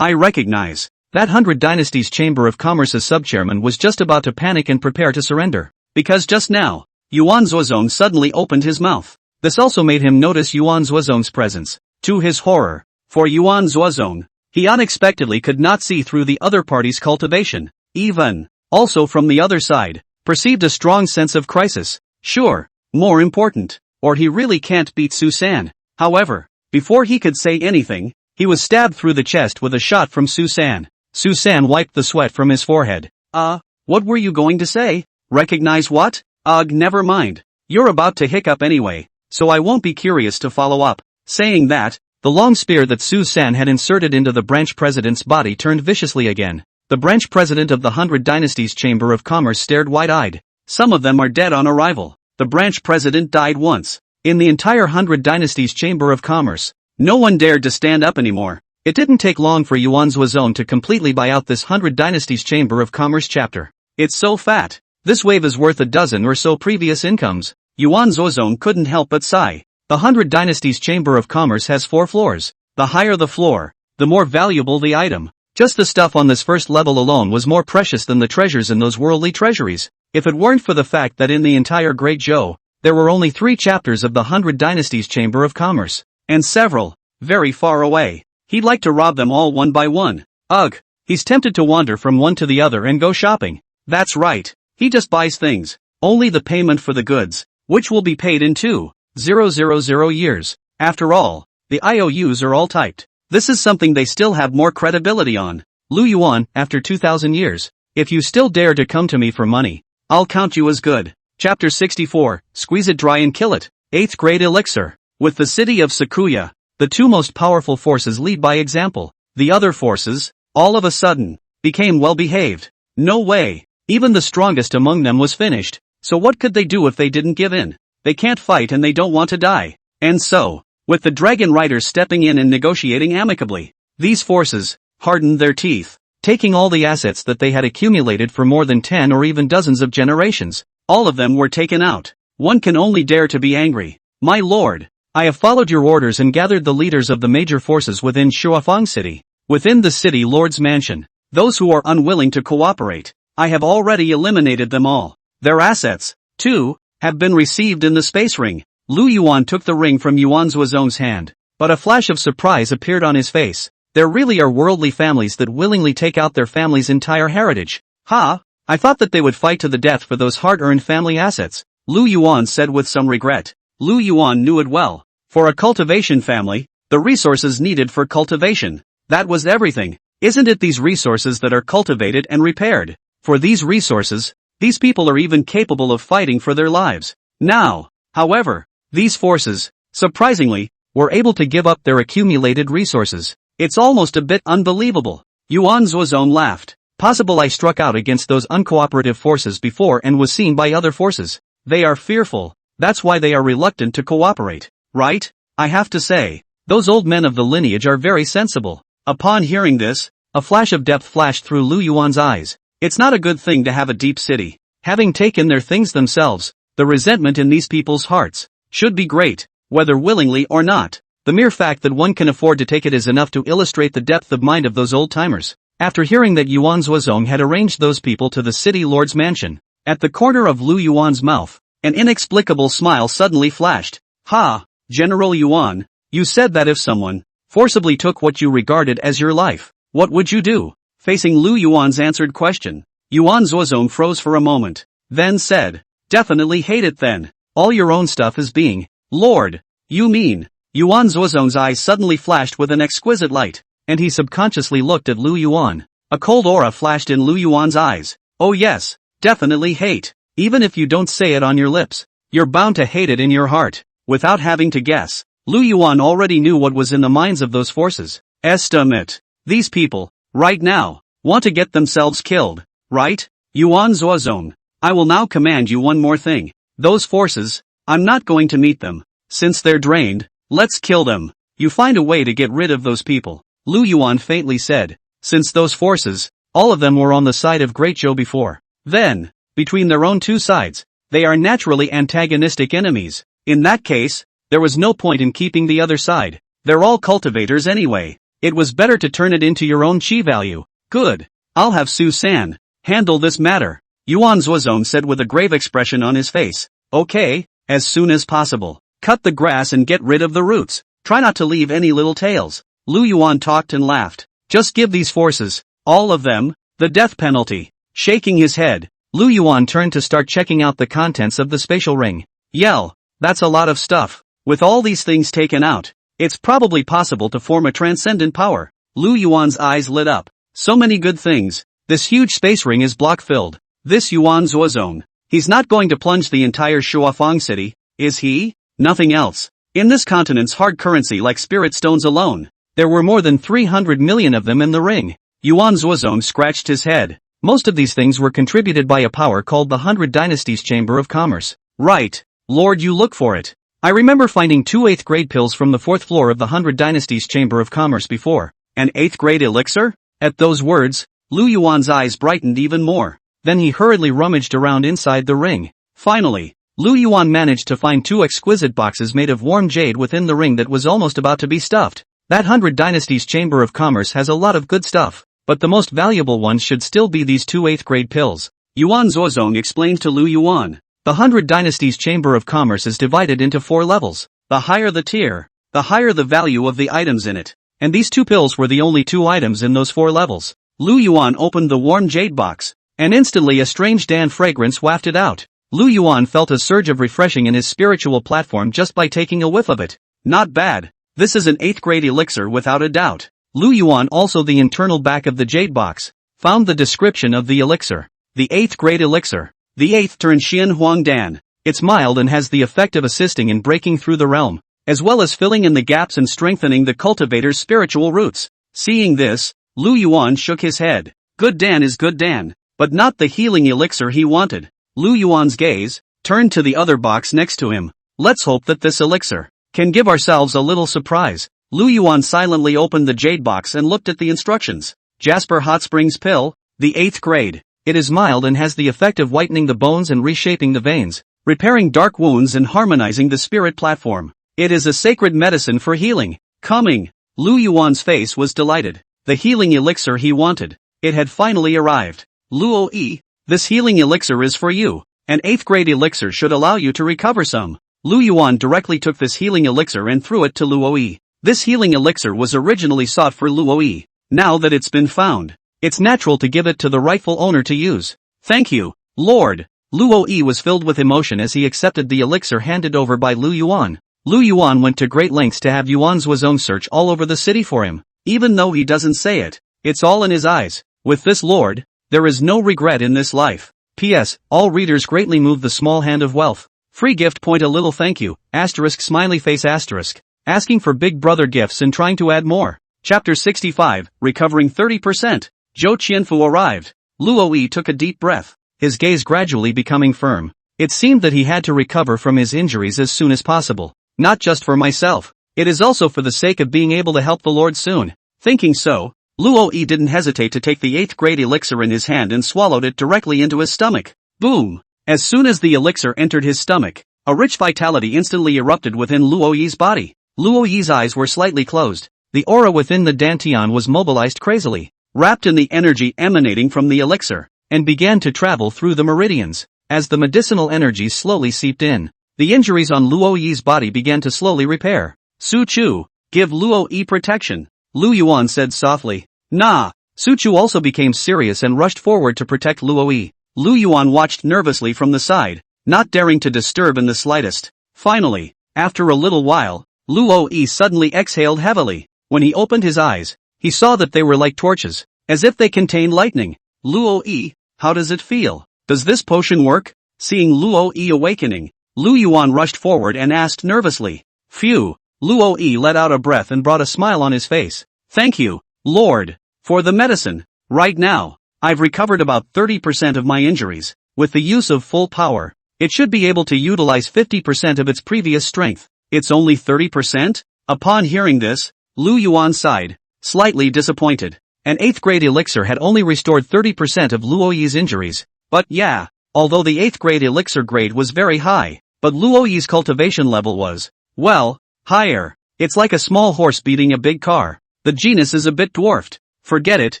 I recognize. That 100 Dynasty's Chamber of Commerce's subchairman was just about to panic and prepare to surrender. Because just now, Yuan Zuozong suddenly opened his mouth. This also made him notice Yuan Zuozong's presence. To his horror, for Yuan Zuozong, he unexpectedly could not see through the other party's cultivation. Even, also from the other side, perceived a strong sense of crisis. Sure, more important, or he really can't beat Su San. However, before he could say anything, he was stabbed through the chest with a shot from Su San. Su San wiped the sweat from his forehead. What were you going to say? Recognize what? Never mind. You're about to hiccup anyway, so I won't be curious to follow up. Saying that, the long spear that Su San had inserted into the branch president's body turned viciously again. The branch president of the 100 Dynasty's Chamber of Commerce stared wide-eyed. Some of them are dead on arrival. The branch president died once. In the entire 100 Dynasty's Chamber of Commerce, no one dared to stand up anymore. It didn't take long for Yuan Zuozong to completely buy out this 100 Dynasty's Chamber of Commerce chapter. It's so fat. This wave is worth a dozen or so previous incomes. Yuan Zuozong couldn't help but sigh. The 100 Dynasty's Chamber of Commerce has 4 floors. The higher the floor, the more valuable the item. Just the stuff on this first level alone was more precious than the treasures in those worldly treasuries. If it weren't for the fact that in the entire Great Zhou, there were only 3 chapters of the 100 Dynasty's Chamber of Commerce, and several, very far away, he'd like to rob them all one by one. Ugh, he's tempted to wander from one to the other and go shopping. That's right, he just buys things, only the payment for the goods, which will be paid in 2,000 years. After all, the IOUs are all typed. This is something they still have more credibility on. Lu Yuan, after 2,000 years, if you still dare to come to me for money, I'll count you as good. Chapter 64, Squeeze it dry and kill it. 8th grade elixir. With the city of Sakuya, the 2 most powerful forces lead by example. The other forces, all of a sudden, became well behaved. No way. Even the strongest among them was finished. So what could they do if they didn't give in? They can't fight and they don't want to die. And so, with the dragon riders stepping in and negotiating amicably, these forces hardened their teeth, taking all the assets that they had accumulated for more than 10 or even dozens of generations. All of them were taken out. One can only dare to be angry. My lord, I have followed your orders and gathered the leaders of the major forces within Shuafang City. Within the city lord's mansion, those who are unwilling to cooperate, I have already eliminated them all. Their assets, too, have been received in the space ring. Lu Yuan took the ring from Yuan Zuozong's hand. But a flash of surprise appeared on his face. There really are worldly families that willingly take out their family's entire heritage. Ha! I thought that they would fight to the death for those hard-earned family assets, Lu Yuan said with some regret. Lu Yuan knew it well. For a cultivation family, the resources needed for cultivation, that was everything. Isn't it these resources that are cultivated and repaired? For these resources, these people are even capable of fighting for their lives. Now, however, these forces, surprisingly, were able to give up their accumulated resources. It's almost a bit unbelievable. Yuan Zuozong laughed. Possible I struck out against those uncooperative forces before and was seen by other forces. They are fearful, that's why they are reluctant to cooperate, right? I have to say, those old men of the lineage are very sensible. Upon hearing this, a flash of depth flashed through Lu Yuan's eyes. It's not a good thing to have a deep city. Having taken their things themselves, the resentment in these people's hearts should be great, whether willingly or not. The mere fact that one can afford to take it is enough to illustrate the depth of mind of those old-timers. After hearing that Yuan Zuozong had arranged those people to the city lord's mansion, at the corner of Lu Yuan's mouth, an inexplicable smile suddenly flashed. Ha, General Yuan, you said that if someone forcibly took what you regarded as your life, what would you do? Facing Lu Yuan's answered question, Yuan Zuozong froze for a moment, then said, definitely hate it then. All your own stuff is being, Lord, you mean? Yuan Zuozong's eyes suddenly flashed with an exquisite light, and he subconsciously looked at Lu Yuan. A cold aura flashed in Lu Yuan's eyes. Oh yes, definitely hate. Even if you don't say it on your lips, you're bound to hate it in your heart. Without having to guess, Lu Yuan already knew what was in the minds of those forces. Estimate. These people, right now, want to get themselves killed, right? Yuan Zuozong, I will now command you one more thing. Those forces, I'm not going to meet them. Since they're drained, let's kill them. You find a way to get rid of those people. Lu Yuan faintly said, since those forces, all of them were on the side of Great Zhou before. Then, between their own two sides, they are naturally antagonistic enemies. In that case, there was no point in keeping the other side. They're all cultivators anyway. It was better to turn it into your own chi value. Good. I'll have Su-san handle this matter, Yuan Zuozong said with a grave expression on his face. Okay, as soon as possible. Cut the grass and get rid of the roots. Try not to leave any little tails. Lu Yuan talked and laughed. Just give these forces, all of them, the death penalty. Shaking his head, Lu Yuan turned to start checking out the contents of the spatial ring. Yell, that's a lot of stuff. With all these things taken out, it's probably possible to form a transcendent power. Lu Yuan's eyes lit up. So many good things. This huge space ring is block-filled. This Yuan Zuozong, he's not going to plunge the entire Shuafang city, is he? Nothing else. In this continent's hard currency like spirit stones alone, there were more than 300 million of them in the ring. Yuan Zuozong scratched his head. Most of these things were contributed by a power called the 100 Dynasties Chamber of Commerce. Right, Lord, you look for it. I remember finding 2 8th grade pills from the 4th floor of the 100 Dynasties Chamber of Commerce before. An 8th grade elixir? At those words, Lu Yuan's eyes brightened even more. Then he hurriedly rummaged around inside the ring. Finally, Lu Yuan managed to find 2 exquisite boxes made of warm jade within the ring that was almost about to be stuffed. That 100 Dynasties Chamber of Commerce has a lot of good stuff, but the most valuable ones should still be these 2 8th grade pills. Yuan Zuozong explained to Lu Yuan. The 100 Dynasties Chamber of Commerce is divided into 4 levels. The higher the tier, the higher the value of the items in it. And these 2 pills were the only 2 items in those 4 levels. Lu Yuan opened the warm jade box, and instantly a strange Dan fragrance wafted out. Lu Yuan felt a surge of refreshing in his spiritual platform just by taking a whiff of it. Not bad. This is an 8th grade elixir without a doubt. Lu Yuan also the internal back of the jade box, found the description of the elixir. The 8th grade elixir. The 8th turn Xian Huang Dan. It's mild and has the effect of assisting in breaking through the realm, as well as filling in the gaps and strengthening the cultivator's spiritual roots. Seeing this, Lu Yuan shook his head. Good Dan is good Dan, but not the healing elixir he wanted. Lu Yuan's gaze turned to the other box next to him. Let's hope that this elixir can give ourselves a little surprise. Lu Yuan silently opened the jade box and looked at the instructions. Jasper Hot Springs Pill, the 8th grade. It is mild and has the effect of whitening the bones and reshaping the veins, repairing dark wounds and harmonizing the spirit platform. It is a sacred medicine for healing. Coming. Lu Yuan's face was delighted. The healing elixir he wanted. It had finally arrived. Luo-yi, this healing elixir is for you. An 8th grade elixir should allow you to recover some. Lu Yuan directly took this healing elixir and threw it to Luo-yi. This healing elixir was originally sought for Luo Yi. Now that it's been found, it's natural to give it to the rightful owner to use. Thank you, Lord. Luo Yi was filled with emotion as he accepted the elixir handed over by Lu Yuan. Lu Yuan went to great lengths to have Yuan's own search all over the city for him. Even though he doesn't say it, it's all in his eyes. With this lord, there is no regret in this life. P.S. All readers greatly move the small hand of wealth. Free gift point a little thank you, asterisk smiley face asterisk. Asking for big brother gifts and trying to add more. Chapter 65, Recovering 30%. Zhou Qianfu arrived. Luo Yi took a deep breath, his gaze gradually becoming firm. It seemed that he had to recover from his injuries as soon as possible. Not just for myself. It is also for the sake of being able to help the Lord soon. Thinking so, Luo Yi didn't hesitate to take the 8th grade elixir in his hand and swallowed it directly into his stomach. Boom! As soon as the elixir entered his stomach, a rich vitality instantly erupted within Luo Yi's body. Luo Yi's eyes were slightly closed. The aura within the dantian was mobilized crazily, wrapped in the energy emanating from the elixir, and began to travel through the meridians. As the medicinal energies slowly seeped in, the injuries on Luo Yi's body began to slowly repair. Su Chu, give Luo Yi protection, Lu Yuan said softly. Nah. Su Chu also became serious and rushed forward to protect Luo Yi. Lu Yuan watched nervously from the side, not daring to disturb in the slightest. Finally, after a little while, Luo Yi suddenly exhaled heavily. When he opened his eyes, he saw that they were like torches, as if they contained lightning. Luo Yi, how does it feel? Does this potion work? Seeing Luo Yi awakening, Lu Yuan rushed forward and asked nervously. Phew. Luo Yi let out a breath and brought a smile on his face. Thank you, Lord, for the medicine. Right now, I've recovered about 30% of my injuries. With the use of full power, it should be able to utilize 50% of its previous strength. It's only 30%? Upon hearing this, Lu Yuan sighed, slightly disappointed. An 8th grade elixir had only restored 30% of Luo Yi's injuries. But yeah, although the 8th grade elixir grade was very high, but Luo Yi's cultivation level was, well, higher. It's like a small horse beating a big car. The genus is a bit dwarfed. Forget it,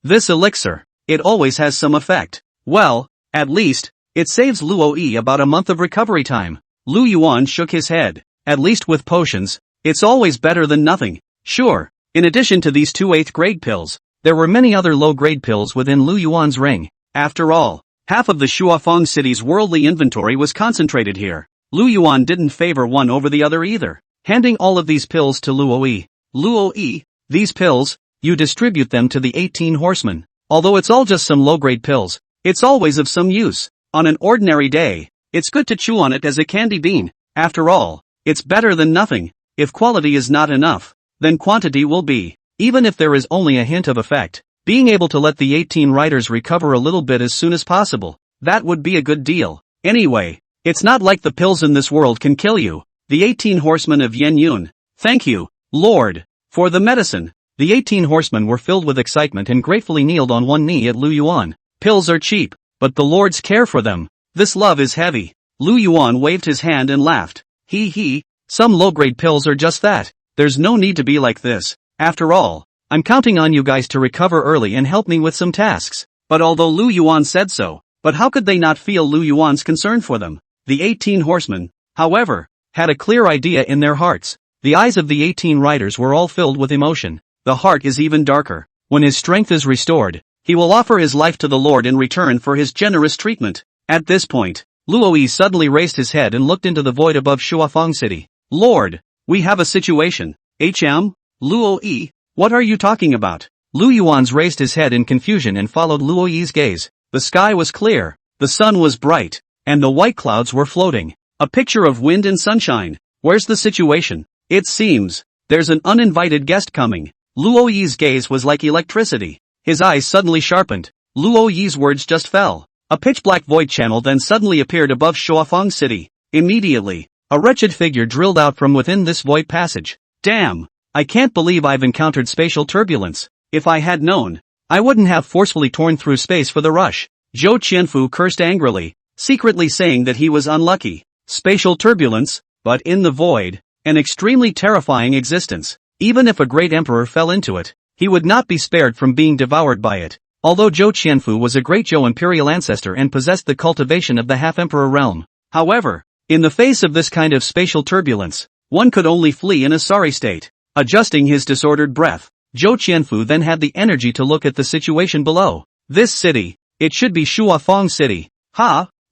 this elixir, it always has some effect. Well, at least, it saves Luo Yi about a month of recovery time. Lu Yuan shook his head. At least with potions, it's always better than nothing. Sure, in addition to these 2 8th grade pills, there were many other low-grade pills within Lu Yuan's ring. After all, half of the Shuafeng city's worldly inventory was concentrated here. Lu Yuan didn't favor one over the other either, handing all of these pills to Luo Yi. Luo Yi, these pills, you distribute them to the 18 horsemen. Although it's all just some low-grade pills, it's always of some use. On an ordinary day, it's good to chew on it as a candy bean. After all, it's better than nothing. If quality is not enough, then quantity will be. Even if there is only a hint of effect, being able to let the 18 riders recover a little bit as soon as possible, that would be a good deal. Anyway, it's not like the pills in this world can kill you. The 18 horsemen of Yen Yun. Thank you, Lord, for the medicine. The 18 horsemen were filled with excitement and gratefully kneeled on one knee at Lu Yuan. Pills are cheap, but the Lord's care for them. This love is heavy. Lu Yuan waved his hand and laughed. He, some low-grade pills are just that. There's no need to be like this. After all, I'm counting on you guys to recover early and help me with some tasks. But although Lu Yuan said so, but how could they not feel Lu Yuan's concern for them? The 18 horsemen, however, had a clear idea in their hearts. The eyes of the 18 riders were all filled with emotion. The heart is even darker. When his strength is restored, he will offer his life to the Lord in return for his generous treatment. At this point, Luo Yi suddenly raised his head and looked into the void above Shuafeng City. Lord, we have a situation. Luo Yi, what are you talking about? Lu Yuan's raised his head in confusion and followed Luo Yi's gaze. The sky was clear, the sun was bright, and the white clouds were floating. A picture of wind and sunshine. Where's the situation? It seems there's an uninvited guest coming. Luo Yi's gaze was like electricity. His eyes suddenly sharpened. Luo Yi's words just fell. A pitch-black void channel then suddenly appeared above Shuafeng City. Immediately, a wretched figure drilled out from within this void passage. Damn! I can't believe I've encountered spatial turbulence. If I had known, I wouldn't have forcefully torn through space for the rush. Zhou Qianfu cursed angrily, secretly saying that he was unlucky. Spatial turbulence, but in the void, an extremely terrifying existence. Even if a great emperor fell into it, he would not be spared from being devoured by it. Although Zhou Qianfu was a great Zhou imperial ancestor and possessed the cultivation of the half-emperor realm. However, in the face of this kind of spatial turbulence, one could only flee in a sorry state. Adjusting his disordered breath, Zhou Qianfu then had the energy to look at the situation below. This city, it should be Shuafeng City.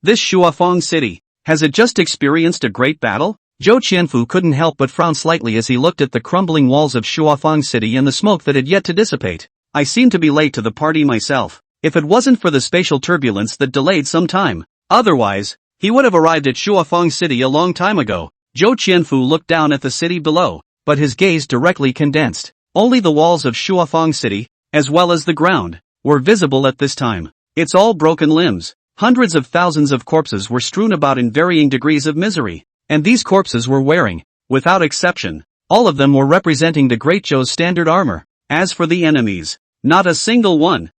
This Shuafeng City, has it just experienced a great battle? Zhou Qianfu couldn't help but frown slightly as he looked at the crumbling walls of Shuafeng City and the smoke that had yet to dissipate. I seem to be late to the party myself. If it wasn't for the spatial turbulence that delayed some time, otherwise, he would have arrived at Shuafeng City a long time ago. Zhou Qianfu looked down at the city below, but his gaze directly condensed. Only the walls of Shuafeng City, as well as the ground, were visible at this time. It's all broken limbs. Hundreds of thousands of corpses were strewn about in varying degrees of misery, and these corpses were wearing, without exception, all of them were representing the Great Zhou's standard armor. As for the enemies, not a single one.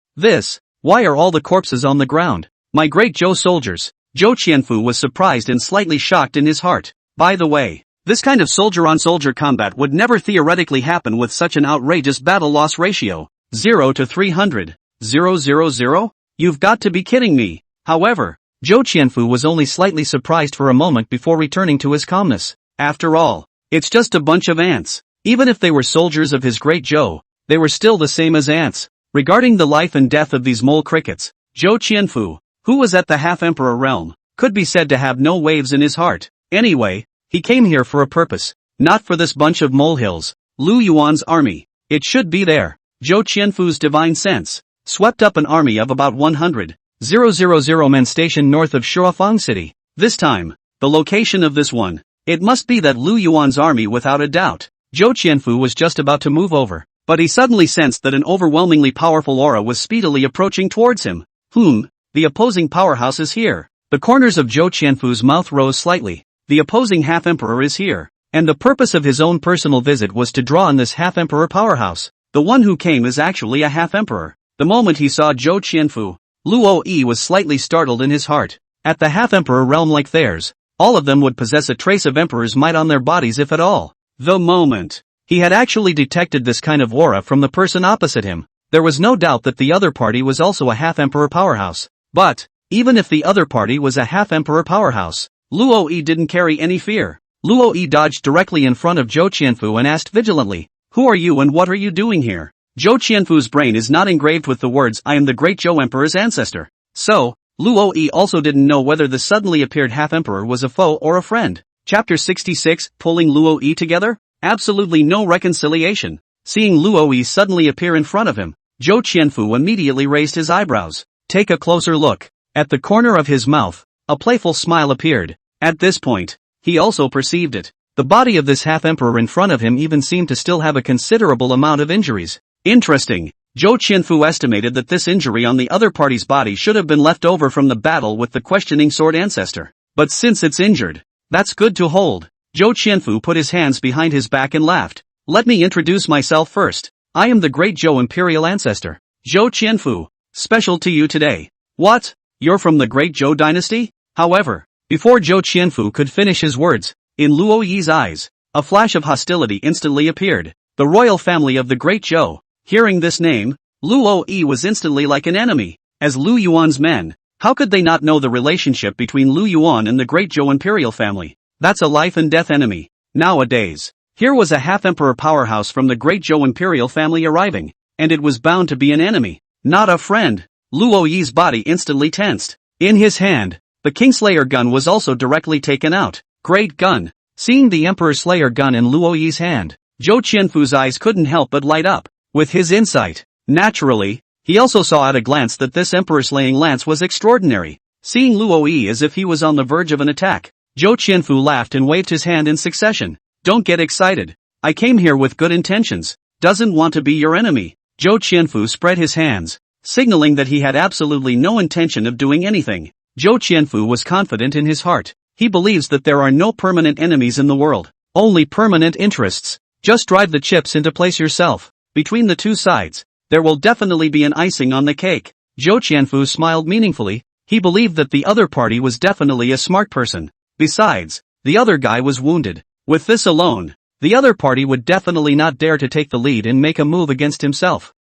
Why are all the corpses on the ground? My Great Zhou soldiers. Zhou Qianfu was surprised and slightly shocked in his heart. By the way, this kind of soldier-on-soldier combat would never theoretically happen with such an outrageous battle loss ratio. 0 to 300. 000? You've got to be kidding me. However, Zhou Qianfu was only slightly surprised for a moment before returning to his calmness. After all, it's just a bunch of ants. Even if they were soldiers of his Great Zhou, they were still the same as ants. Regarding the life and death of these mole crickets, Zhou Qianfu, who was at the half-emperor realm, could be said to have no waves in his heart. Anyway, he came here for a purpose, not for this bunch of molehills. Lu Yuan's army. It should be there. Zhou Qianfu's divine sense swept up an army of about 100,000 men stationed north of Shuafeng City. This time, the location of this one, it must be that Lu Yuan's army without a doubt. Zhou Qianfu was just about to move over, but he suddenly sensed that an overwhelmingly powerful aura was speedily approaching towards him. The opposing powerhouse is here. The corners of Zhou Qianfu's mouth rose slightly. The opposing half-emperor is here, and the purpose of his own personal visit was to draw on this half-emperor powerhouse. The one who came is actually a half-emperor. The moment he saw Zhou Qianfu, Luo Yi was slightly startled in his heart. At the half-emperor realm like theirs, all of them would possess a trace of emperor's might on their bodies if at all. The moment he had actually detected this kind of aura from the person opposite him, there was no doubt that the other party was also a half-emperor powerhouse. But, even if the other party was a half-emperor powerhouse, Luo Yi didn't carry any fear. Luo Yi dodged directly in front of Zhou Qianfu and asked vigilantly, "Who are you and what are you doing here?" Zhou Qianfu's brain is not engraved with the words "I am the Great Zhou Emperor's ancestor." So, Luo Yi also didn't know whether the suddenly appeared half-emperor was a foe or a friend. Chapter 66, Pulling Luo Yi Together? Absolutely no reconciliation. Seeing Luo Yi suddenly appear in front of him, Zhou Qianfu immediately raised his eyebrows. Take a closer look. At the corner of his mouth, a playful smile appeared. At this point, he also perceived it. The body of this half-emperor in front of him even seemed to still have a considerable amount of injuries. Interesting. Zhou Qianfu estimated that this injury on the other party's body should have been left over from the battle with the questioning sword ancestor. But since it's injured, that's good to hold. Zhou Qianfu put his hands behind his back and laughed. Let me introduce myself first. I am the Great Zhou Imperial Ancestor, Zhou Qianfu. Special to you today. What? You're from the Great Zhou dynasty? However, before Zhou Qianfu could finish his words, in Luo Yi's eyes, a flash of hostility instantly appeared. The royal family of the Great Zhou. Hearing this name, Luo Yi was instantly like an enemy. As Lu Yuan's men, how could they not know the relationship between Lu Yuan and the Great Zhou imperial family? That's a life and death enemy. Nowadays, here was a half-emperor powerhouse from the Great Zhou imperial family arriving, and it was bound to be an enemy, not a friend. Luo Yi's body instantly tensed. In his hand, the Kingslayer gun was also directly taken out. Great gun. Seeing the Emperor Slayer gun in Luo Yi's hand, Zhou Qianfu's eyes couldn't help but light up. With his insight, naturally, he also saw at a glance that this Emperor slaying lance was extraordinary. Seeing Luo Yi as if he was on the verge of an attack, Zhou Qianfu laughed and waved his hand in succession. Don't get excited. I came here with good intentions. Doesn't want to be your enemy. Zhou Qianfu spread his hands, signaling that he had absolutely no intention of doing anything. Zhou Qianfu was confident in his heart. He believes that there are no permanent enemies in the world, only permanent interests. Just drive the chips into place yourself. Between the two sides, there will definitely be an icing on the cake. Zhou Qianfu smiled meaningfully. He believed that the other party was definitely a smart person. Besides, the other guy was wounded. With this alone, the other party would definitely not dare to take the lead and make a move against himself.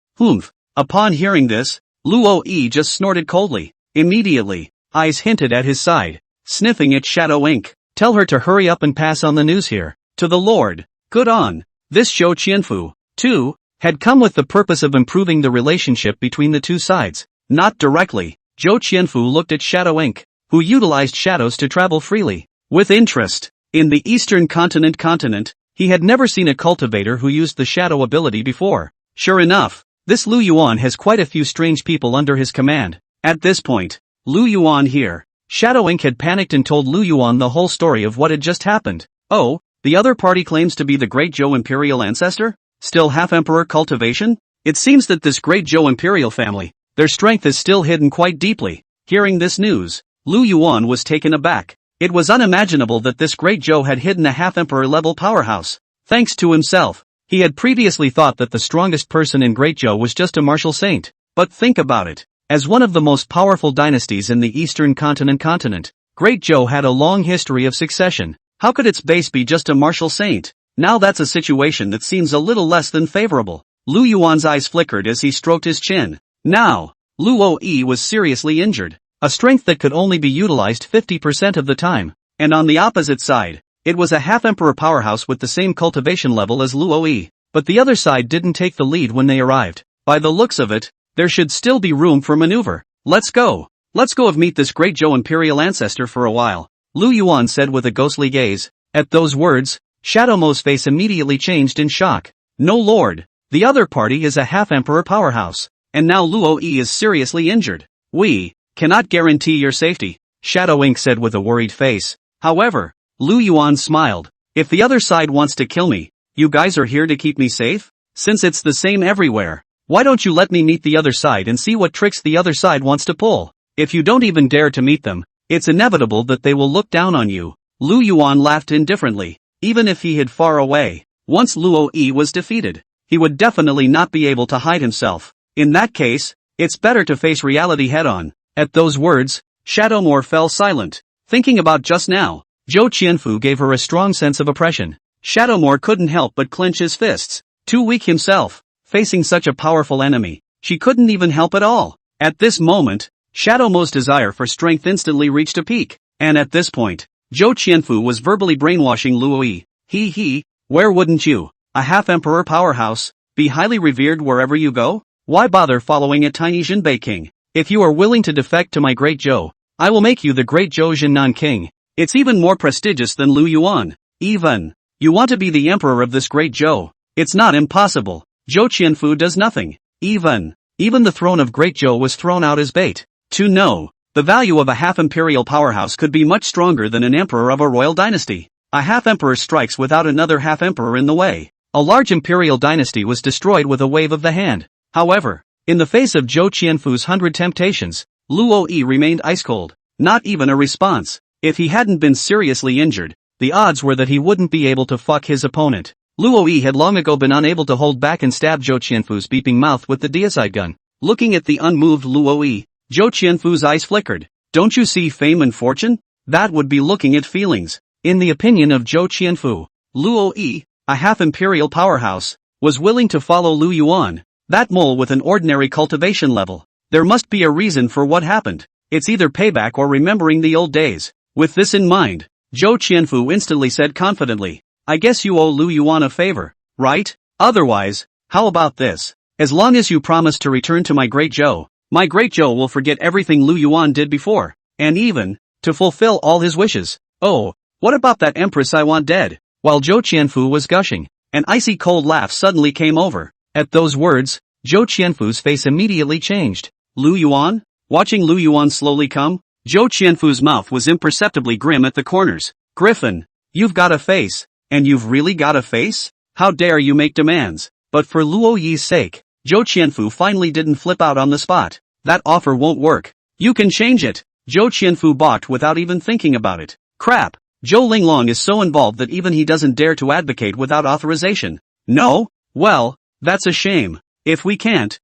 Upon hearing this, Luo Yi just snorted coldly. Immediately, eyes hinted at his side, sniffing at shadow ink. Tell her to hurry up and pass on the news here. To the Lord. Good on. This Zhou Qianfu, too, had come with the purpose of improving the relationship between the two sides. Not directly, Zhou Qianfu looked at Shadow Inc., who utilized shadows to travel freely. With interest. In the Eastern continent, he had never seen a cultivator who used the shadow ability before. Sure enough, this Lu Yuan has quite a few strange people under his command. At this point, Lu Yuan here. Shadow Inc. had panicked and told Lu Yuan the whole story of what had just happened. Oh, the other party claims to be the Great Zhou Imperial ancestor? Still half-emperor cultivation? It seems that this Great Zhou Imperial family, their strength is still hidden quite deeply. Hearing this news, Lu Yuan was taken aback. It was unimaginable that this Great Zhou had hidden a half-emperor level powerhouse. Thanks to himself, he had previously thought that the strongest person in Great Zhou was just a martial saint. But think about it. As one of the most powerful dynasties in the Eastern continent, Great Zhou had a long history of succession. How could its base be just a martial saint? Now that's a situation that seems a little less than favorable. Lu Yuan's eyes flickered as he stroked his chin. Now, Luo Yi was seriously injured. A strength that could only be utilized 50% of the time. And on the opposite side, it was a half-emperor powerhouse with the same cultivation level as Luo Yi. But the other side didn't take the lead when they arrived. By the looks of it, there should still be room for maneuver. Let's go and meet this Great Zhou Imperial ancestor for a while, Lu Yuan said with a ghostly gaze. At those words, Shadow Mo's face immediately changed in shock. No lord, the other party is a half-emperor powerhouse. And now Luo Yi is seriously injured. We cannot guarantee your safety, Shadow Inc. said with a worried face. However, Lu Yuan smiled. If the other side wants to kill me, you guys are here to keep me safe? Since it's the same everywhere, why don't you let me meet the other side and see what tricks the other side wants to pull? If you don't even dare to meet them, it's inevitable that they will look down on you. Lu Yuan laughed indifferently. Even if he hid far away, once Luo Yi was defeated, he would definitely not be able to hide himself. In that case, it's better to face reality head-on. At those words, Shadow Mo fell silent. Thinking about just now, Zhou Qianfu gave her a strong sense of oppression. Shadow Mo couldn't help but clench his fists. Too weak himself, facing such a powerful enemy, she couldn't even help at all. At this moment, Shadow Mo's desire for strength instantly reached a peak. And at this point, Zhou Qianfu was verbally brainwashing Luo Yi. Where wouldn't you, a half-emperor powerhouse, be highly revered wherever you go? Why bother following a tiny Jinbei king? If you are willing to defect to my Great Zhou, I will make you the Great Zhou Jinnan king. It's even more prestigious than Lu Yuan. Even, you want to be the emperor of this Great Zhou. It's not impossible. Zhou Qianfu does nothing. Even the throne of Great Zhou was thrown out as bait. To know, the value of a half-imperial powerhouse could be much stronger than an emperor of a royal dynasty. A half-emperor strikes without another half-emperor in the way. A large imperial dynasty was destroyed with a wave of the hand. However, in the face of Zhou Qianfu's 100 temptations, Luo Yi remained ice-cold. Not even a response. If he hadn't been seriously injured, the odds were that he wouldn't be able to fuck his opponent. Luo Yi had long ago been unable to hold back and stab Zhou Qianfu's beeping mouth with the deicide gun. Looking at the unmoved Luo Yi, Zhou Qianfu's eyes flickered. Don't you see fame and fortune? That would be looking at feelings. In the opinion of Zhou Qianfu, Luo Yi, a half-imperial powerhouse, was willing to follow Lu Yuan, that mole with an ordinary cultivation level. There must be a reason for what happened. It's either payback or remembering the old days. With this in mind, Zhou Qianfu instantly said confidently, I guess you owe Lu Yuan a favor, right? Otherwise, how about this? As long as you promise to return to my Great Zhou will forget everything Lu Yuan did before, and even, to fulfill all his wishes. Oh, what about that Empress I want dead? While Zhou Qianfu was gushing, an icy cold laugh suddenly came over. At those words, Zhou Qianfu's face immediately changed. Lu Yuan? Watching Lu Yuan slowly come, Zhou Qianfu's mouth was imperceptibly grim at the corners. Griffin, you've got a face. And you've really got a face? How dare you make demands? But for Luo Yi's sake, Zhou Qianfu finally didn't flip out on the spot. That offer won't work. You can change it. Zhou Qianfu balked without even thinking about it. Crap. Zhou Linglong is so involved that even he doesn't dare to advocate without authorization. No? Well, that's a shame. If we can't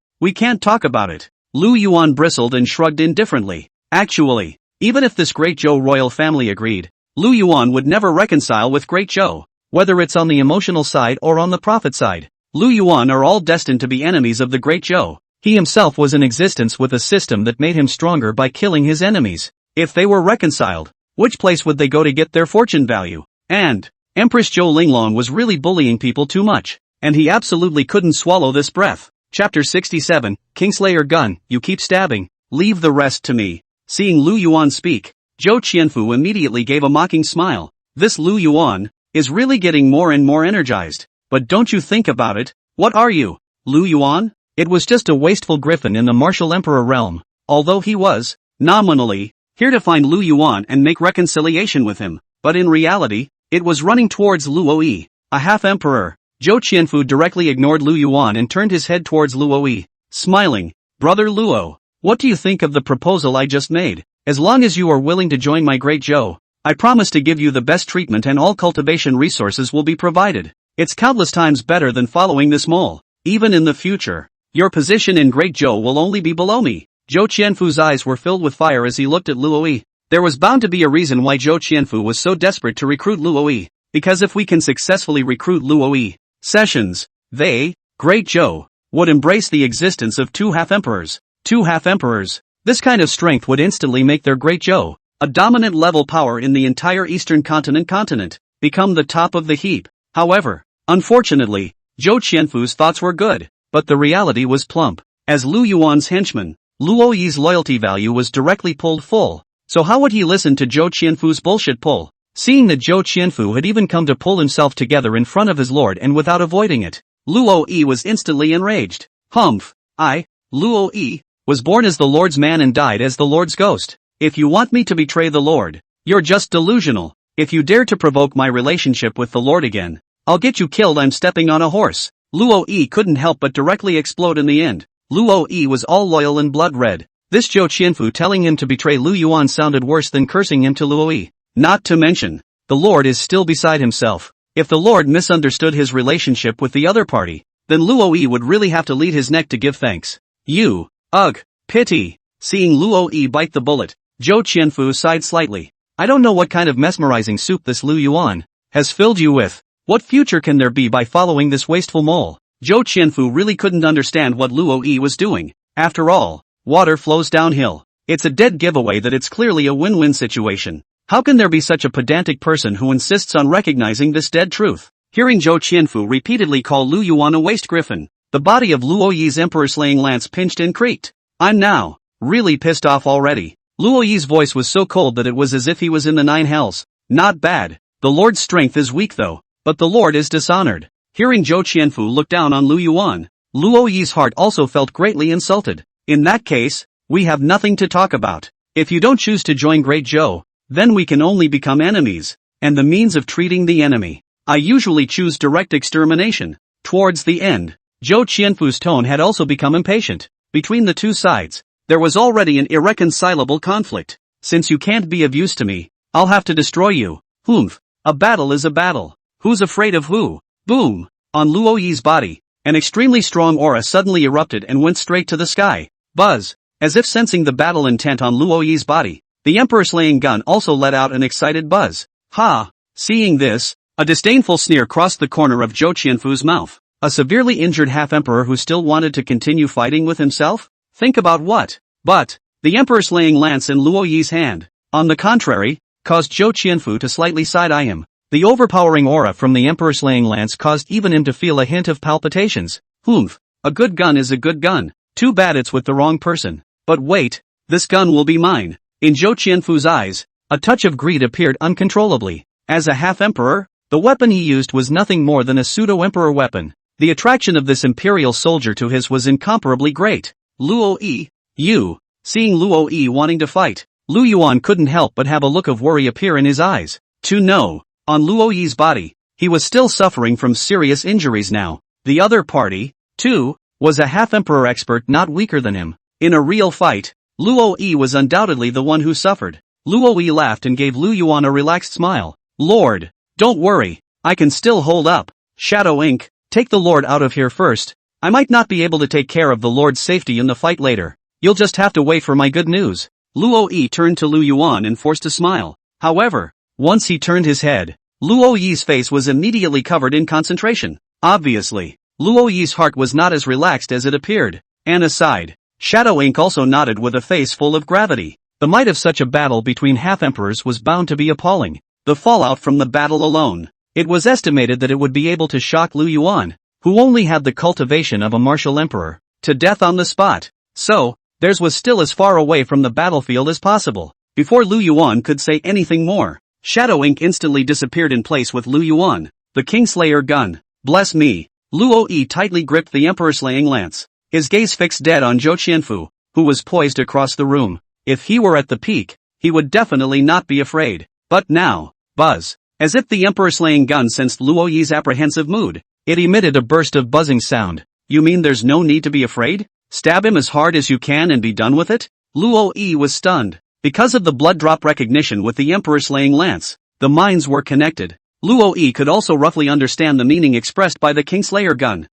talk about it. Lu Yuan bristled and shrugged indifferently. Actually, even if this Great Zhou royal family agreed, Lu Yuan would never reconcile with Great Zhou. Whether it's on the emotional side or on the profit side, Lu Yuan are all destined to be enemies of the Great Zhou. He himself was in existence with a system that made him stronger by killing his enemies. If they were reconciled, which place would they go to get their fortune value? And, Empress Zhou Linglong was really bullying people too much, and he absolutely couldn't swallow this breath. Chapter 67, Kingslayer Gun, you keep stabbing, leave the rest to me. Seeing Lu Yuan speak, Zhou Qianfu immediately gave a mocking smile. This Lu Yuan is really getting more and more energized. But don't you think about it, what are you, Lu Yuan? It was just a wasteful griffin in the martial emperor realm, although he was, nominally, here to find Lu Yuan and make reconciliation with him, but in reality, it was running towards Luo, a half-emperor. Zhou Qianfu directly ignored Lu Yuan and turned his head towards Luo, smiling. Brother Luo, what do you think of the proposal I just made? As long as you are willing to join my great Zhou, I promise to give you the best treatment and all cultivation resources will be provided. It's countless times better than following this mole. Even in the future, your position in Great Zhou will only be below me. Zhou Qianfu's eyes were filled with fire as he looked at Luo. There was bound to be a reason why Zhou Qianfu was so desperate to recruit Luo. Because if we can successfully recruit Luo, sessions, they, Great Zhou, would embrace the existence of two half-emperors. Two half-emperors. This kind of strength would instantly make their Great Zhou, a dominant level power in the entire eastern continent, become the top of the heap. However, unfortunately, Zhou Qianfu's thoughts were good, but the reality was plump. As Lu Yuan's henchman, Luoyi's loyalty value was directly pulled full, so how would he listen to Zhou Qianfu's bullshit pull? Seeing that Zhou Qianfu had even come to pull himself together in front of his lord and without avoiding it, Luo was instantly enraged. Humph, I, Luo, was born as the Lord's man and died as the Lord's ghost. If you want me to betray the Lord, you're just delusional. If you dare to provoke my relationship with the Lord again, I'll get you killed. I'm stepping on a horse. Luo couldn't help but directly explode in the end. Luo was all loyal and blood red. This Zhou Qianfu telling him to betray Lu Yuan sounded worse than cursing him to Luo. Not to mention, the Lord is still beside himself. If the Lord misunderstood his relationship with the other party, then Luo would really have to lead his neck to give thanks. Ugh, pity. Seeing Luo bite the bullet, Zhou Qianfu sighed slightly. I don't know what kind of mesmerizing soup this Lu Yuan has filled you with. What future can there be by following this wasteful mole? Zhou Qianfu really couldn't understand what Luo was doing. After all, water flows downhill. It's a dead giveaway that it's clearly a win-win situation. How can there be such a pedantic person who insists on recognizing this dead truth? Hearing Zhou Qianfu repeatedly call Lu Yuan a waste griffin, the body of Luoyi's emperor-slaying lance pinched and creaked. I'm now really pissed off already. Luoyi's voice was so cold that it was as if he was in the nine hells. Not bad. The Lord's strength is weak though, but the Lord is dishonored. Hearing Zhou Qianfu look down on Lu Yuan, Luoyi's heart also felt greatly insulted. In that case, we have nothing to talk about. If you don't choose to join Great Zhou, then we can only become enemies, and the means of treating the enemy. I usually choose direct extermination. Towards the end, Zhou Qianfu's tone had also become impatient. Between the two sides, there was already an irreconcilable conflict. Since you can't be of use to me, I'll have to destroy you. Humph. A battle is a battle. Who's afraid of who? Boom. On Luoyi's body, an extremely strong aura suddenly erupted and went straight to the sky. Buzz. As if sensing the battle intent on Luoyi's body, the emperor-slaying gun also let out an excited buzz. Ha! Seeing this, a disdainful sneer crossed the corner of Zhou Qianfu's mouth. A severely injured half-emperor who still wanted to continue fighting with himself? Think about what? But, the emperor-slaying lance in Luoyi's hand, on the contrary, caused Zhou Qianfu to slightly side-eye him. The overpowering aura from the emperor-slaying lance caused even him to feel a hint of palpitations. Humph. A good gun is a good gun. Too bad it's with the wrong person. But wait, this gun will be mine. In Zhou Qianfu's eyes, a touch of greed appeared uncontrollably. As a half-emperor, the weapon he used was nothing more than a pseudo-emperor weapon. The attraction of this imperial soldier to his was incomparably great. Luo, seeing Luo wanting to fight, Lu Yuan couldn't help but have a look of worry appear in his eyes. On Luoyi's body, he was still suffering from serious injuries now. The other party, too, was a half-emperor expert not weaker than him. In a real fight, Luo was undoubtedly the one who suffered. Luo laughed and gave Lu Yuan a relaxed smile. Lord, don't worry, I can still hold up. Shadow Inc., take the Lord out of here first. I might not be able to take care of the Lord's safety in the fight later. You'll just have to wait for my good news. Luo turned to Lu Yuan and forced a smile. However, once he turned his head, Luoyi's face was immediately covered in concentration. Obviously, Luoyi's heart was not as relaxed as it appeared. And aside, Shadow Inc. also nodded with a face full of gravity. The might of such a battle between half-emperors was bound to be appalling. The fallout from the battle alone It was estimated that it would be able to shock Lu Yuan, who only had the cultivation of a martial emperor, to death on the spot. So, theirs was still as far away from the battlefield as possible. Before Lu Yuan could say anything more, Shadow Ink instantly disappeared in place with Lu Yuan, the Kingslayer gun. Bless me. Luo Yi tightly gripped the emperor-slaying lance, his gaze fixed dead on Zhou Qianfu, who was poised across the room. If he were at the peak, he would definitely not be afraid. But now, buzz. As if the emperor-slaying gun sensed Luo Yi's apprehensive mood, it emitted a burst of buzzing sound. You mean there's no need to be afraid? Stab him as hard as you can and be done with it? Luo Yi was stunned. Because of the blood drop recognition with the emperor-slaying lance, the minds were connected. Luo Yi could also roughly understand the meaning expressed by the Kingslayer gun.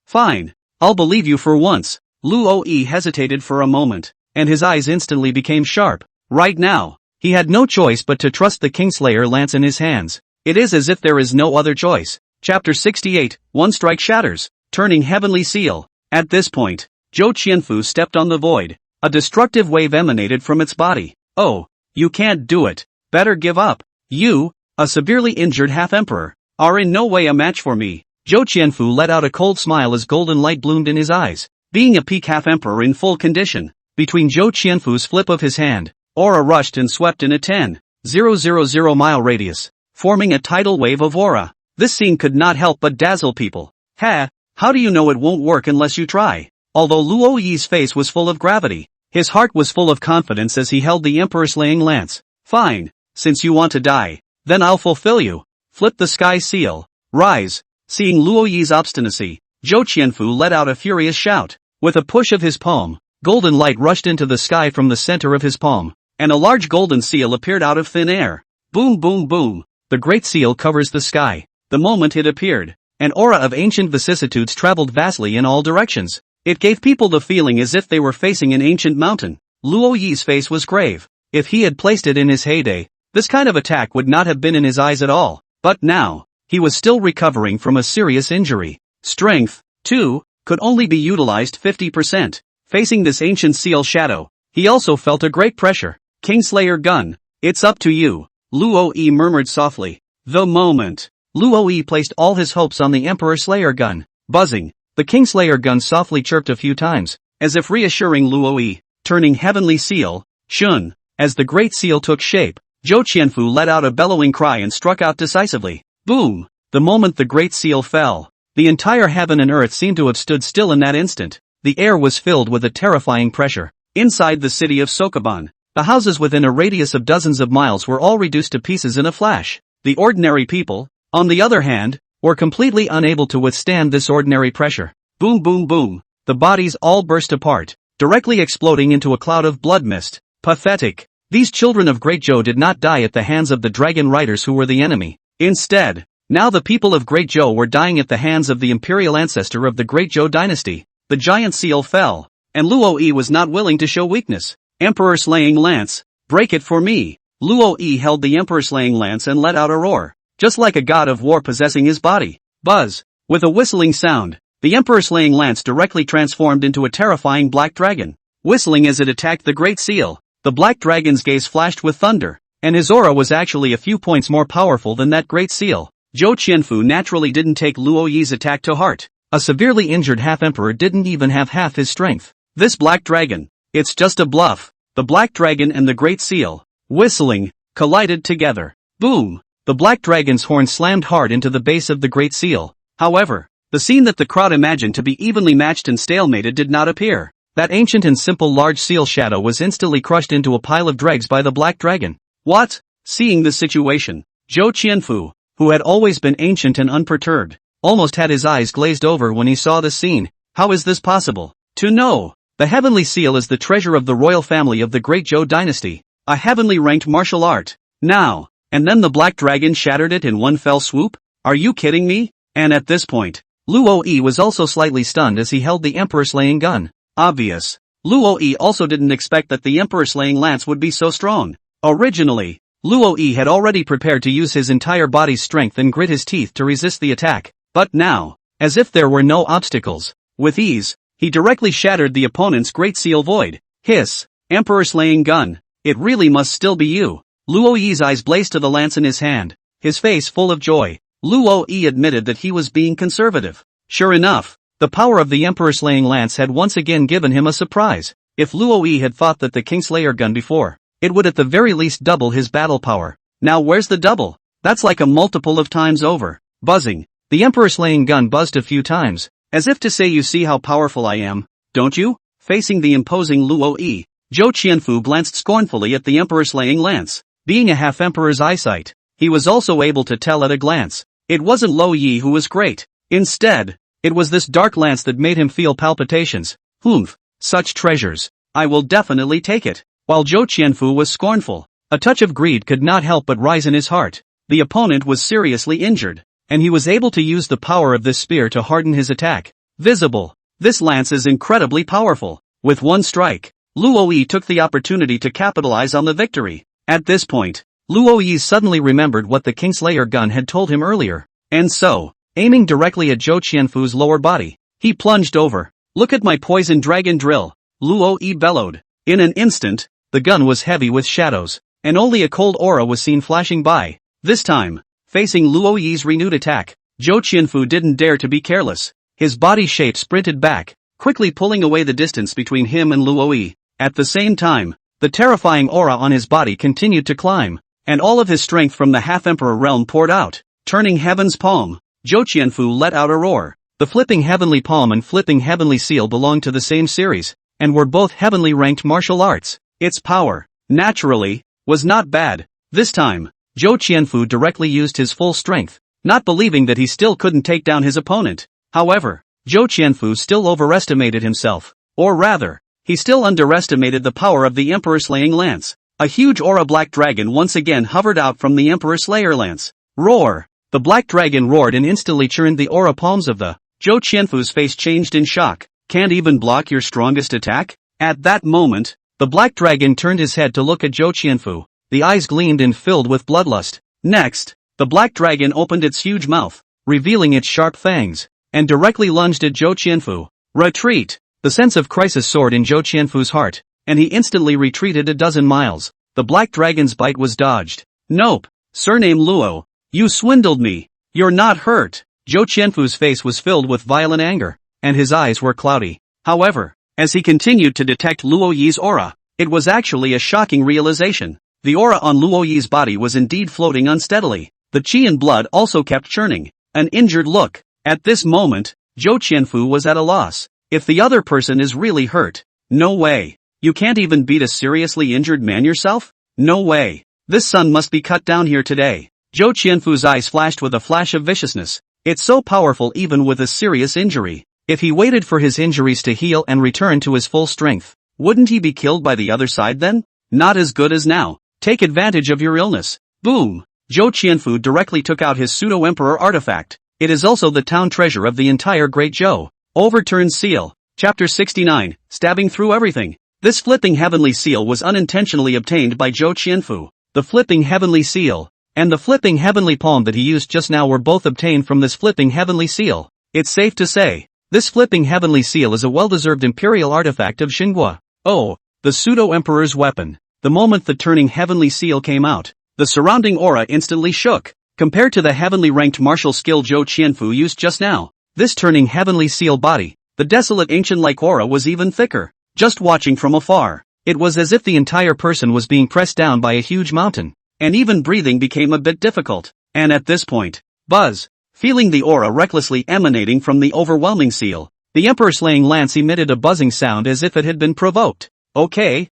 Fine. I'll believe you for once. Luo Yi hesitated for a moment, and his eyes instantly became sharp. Right now, he had no choice but to trust the Kingslayer lance in his hands. It is as if there is no other choice. Chapter 68, One Strike Shatters, Turning Heavenly Seal. At this point, Zhou Qianfu stepped on the void. A destructive wave emanated from its body. Oh, you can't do it. Better give up. You, a severely injured half-emperor, are in no way a match for me. Zhou Qianfu let out a cold smile as golden light bloomed in his eyes. Being a peak half-emperor in full condition, between Zhou Qianfu's flip of his hand, aura rushed and swept in a 10,000 mile radius, forming a tidal wave of aura. This scene could not help but dazzle people. How do you know it won't work unless you try? Although Luo Yi's face was full of gravity, his heart was full of confidence as he held the emperor-slaying lance. Fine, since you want to die, then I'll fulfill you. Flip the sky seal. Rise. Seeing Luo Yi's obstinacy, Zhou Qianfu let out a furious shout. With a push of his palm, golden light rushed into the sky from the center of his palm, and a large golden seal appeared out of thin air. Boom boom boom. The great seal covers the sky. The moment it appeared, an aura of ancient vicissitudes traveled vastly in all directions. It gave people the feeling as if they were facing an ancient mountain. Luo Yi's face was grave. If he had placed it in his heyday, this kind of attack would not have been in his eyes at all. But now, he was still recovering from a serious injury. Strength, too, could only be utilized 50%. Facing this ancient seal shadow, he also felt a great pressure. Kingslayer gun, it's up to you. Luo Yi murmured softly. The moment. Luo Yi placed all his hopes on the Emperor Slayer gun. Buzzing. The Kingslayer gun softly chirped a few times, as if reassuring Luo Yi, turning heavenly seal, shun. As the great seal took shape, Zhou Qianfu let out a bellowing cry and struck out decisively. Boom! The moment the great seal fell, the entire heaven and earth seemed to have stood still in that instant. The air was filled with a terrifying pressure. Inside the city of Sokoban, the houses within a radius of dozens of miles were all reduced to pieces in a flash. The ordinary people, on the other hand, were completely unable to withstand this ordinary pressure. Boom boom boom. The bodies all burst apart, directly exploding into a cloud of blood mist. Pathetic. These children of Great Zhou did not die at the hands of the dragon riders who were the enemy. Instead, now the people of Great Zhou were dying at the hands of the imperial ancestor of the Great Zhou dynasty. The giant seal fell, and Luo Yi was not willing to show weakness. Emperor-slaying lance, break it for me. Luo Yi held the emperor-slaying lance and let out a roar, just like a god of war possessing his body. Buzz. With a whistling sound, the emperor-slaying lance directly transformed into a terrifying black dragon. Whistling as it attacked the great seal, the black dragon's gaze flashed with thunder, and his aura was actually a few points more powerful than that great seal. Zhou Qianfu naturally didn't take Luo Yi's attack to heart. A severely injured half-emperor didn't even have half his strength. This black dragon, it's just a bluff. The black dragon and the great seal, whistling, collided together. Boom! The black dragon's horn slammed hard into the base of the great seal. However, the scene that the crowd imagined to be evenly matched and stalemated did not appear. That ancient and simple large seal shadow was instantly crushed into a pile of dregs by the black dragon. What? Seeing the situation, Zhou Qianfu, who had always been ancient and unperturbed, almost had his eyes glazed over when he saw the scene. How is this possible? To know, the heavenly seal is the treasure of the royal family of the Great Zhou dynasty, a heavenly ranked martial art. Now, and then the black dragon shattered it in one fell swoop? Are you kidding me? And at this point, Luo Yi was also slightly stunned as he held the emperor-slaying gun. Obvious. Luo Yi also didn't expect that the emperor-slaying lance would be so strong. Originally, Luo Yi had already prepared to use his entire body's strength and grit his teeth to resist the attack. But now, as if there were no obstacles, with ease, he directly shattered the opponent's great seal void. Hiss. Emperor-slaying gun. It really must still be you. Luo Yi's eyes blazed to the lance in his hand. his face full of joy. Luo Yi admitted that he was being conservative. Sure enough, the power of the emperor-slaying lance had once again given him a surprise. If Luo Yi had thought that the Kingslayer gun before, it would at the very least double his battle power. Now where's the double? That's like a multiple of times over. Buzzing. The emperor-slaying gun buzzed a few times, as if to say, you see how powerful I am, don't you? Facing the imposing Luo Yi, Zhou Qianfu glanced scornfully at the emperor-slaying lance. Being a half-emperor's eyesight, he was also able to tell at a glance. It wasn't Luo Yi who was great. Instead, it was this dark lance that made him feel palpitations. Humph, such treasures. I will definitely take it. While Zhou Qianfu was scornful, a touch of greed could not help but rise in his heart. The opponent was seriously injured, and he was able to use the power of this spear to harden his attack. Visible. This lance is incredibly powerful. With one strike, Luo Yi took the opportunity to capitalize on the victory. At this point, Luo Yi suddenly remembered what the Kingslayer gun had told him earlier, and so, aiming directly at Zhou Qianfu's lower body, he plunged over. Look at my poison dragon drill, Luo Yi bellowed. In an instant, the gun was heavy with shadows, and only a cold aura was seen flashing by. This time, facing Luo Yi's renewed attack, Zhou Qianfu didn't dare to be careless. His body shape sprinted back, quickly pulling away the distance between him and Luo Yi. At the same time, the terrifying aura on his body continued to climb, and all of his strength from the half-emperor realm poured out. Turning Heaven's Palm, Zhou Qianfu let out a roar. The Flipping Heavenly Palm and Flipping Heavenly Seal belonged to the same series, and were both heavenly ranked martial arts. Its power, naturally, was not bad. This time, Zhou Qianfu directly used his full strength, not believing that he still couldn't take down his opponent. However, Zhou Qianfu still overestimated himself, or rather, he still underestimated the power of the Emperor-slaying lance. A huge aura black dragon once again hovered out from the Emperor-slayer lance. Roar! The black dragon roared and instantly churned the aura palms of the Zhou Qianfu's face changed in shock. Can't even block your strongest attack? At that moment, the black dragon turned his head to look at Zhou Qianfu. The eyes gleamed and filled with bloodlust. Next, the black dragon opened its huge mouth, revealing its sharp fangs, and directly lunged at Zhou Qianfu. Retreat! The sense of crisis soared in Zhou Qianfu's heart, and he instantly retreated a dozen miles. The black dragon's bite was dodged. Nope, surname Luo. You swindled me. You're not hurt. Zhou Qianfu's face was filled with violent anger, and his eyes were cloudy. However, as he continued to detect Luo Yi's aura, it was actually a shocking realization. The aura on Luo Yi's body was indeed floating unsteadily. The qi and blood also kept churning. An injured look. At this moment, Zhou Qianfu was at a loss. If the other person is really hurt, no way. You can't even beat a seriously injured man yourself? No way. This sun must be cut down here today. Zhou Qianfu's eyes flashed with a flash of viciousness. It's so powerful even with a serious injury. If he waited for his injuries to heal and return to his full strength, wouldn't he be killed by the other side then? Not as good as now. Take advantage of your illness. Boom! Zhou Qianfu directly took out his pseudo-emperor artifact. It is also the town treasure of the entire Great Zhou. Overturned Seal. Chapter 69, Stabbing Through Everything. This flipping heavenly seal was unintentionally obtained by Zhou Qianfu. The flipping heavenly seal, and the flipping heavenly palm that he used just now were both obtained from this flipping heavenly seal. It's safe to say, this flipping heavenly seal is a well-deserved imperial artifact of Xinhua. Oh, the pseudo-emperor's weapon. The moment the turning heavenly seal came out, the surrounding aura instantly shook. Compared to the heavenly ranked martial skill Zhou Qianfu used just now, this turning heavenly seal body, the desolate ancient-like aura was even thicker. Just watching from afar, it was as if the entire person was being pressed down by a huge mountain, and even breathing became a bit difficult. And at this point, buzz, feeling the aura recklessly emanating from the overwhelming seal, the emperor-slaying lance emitted a buzzing sound as if it had been provoked. Okay,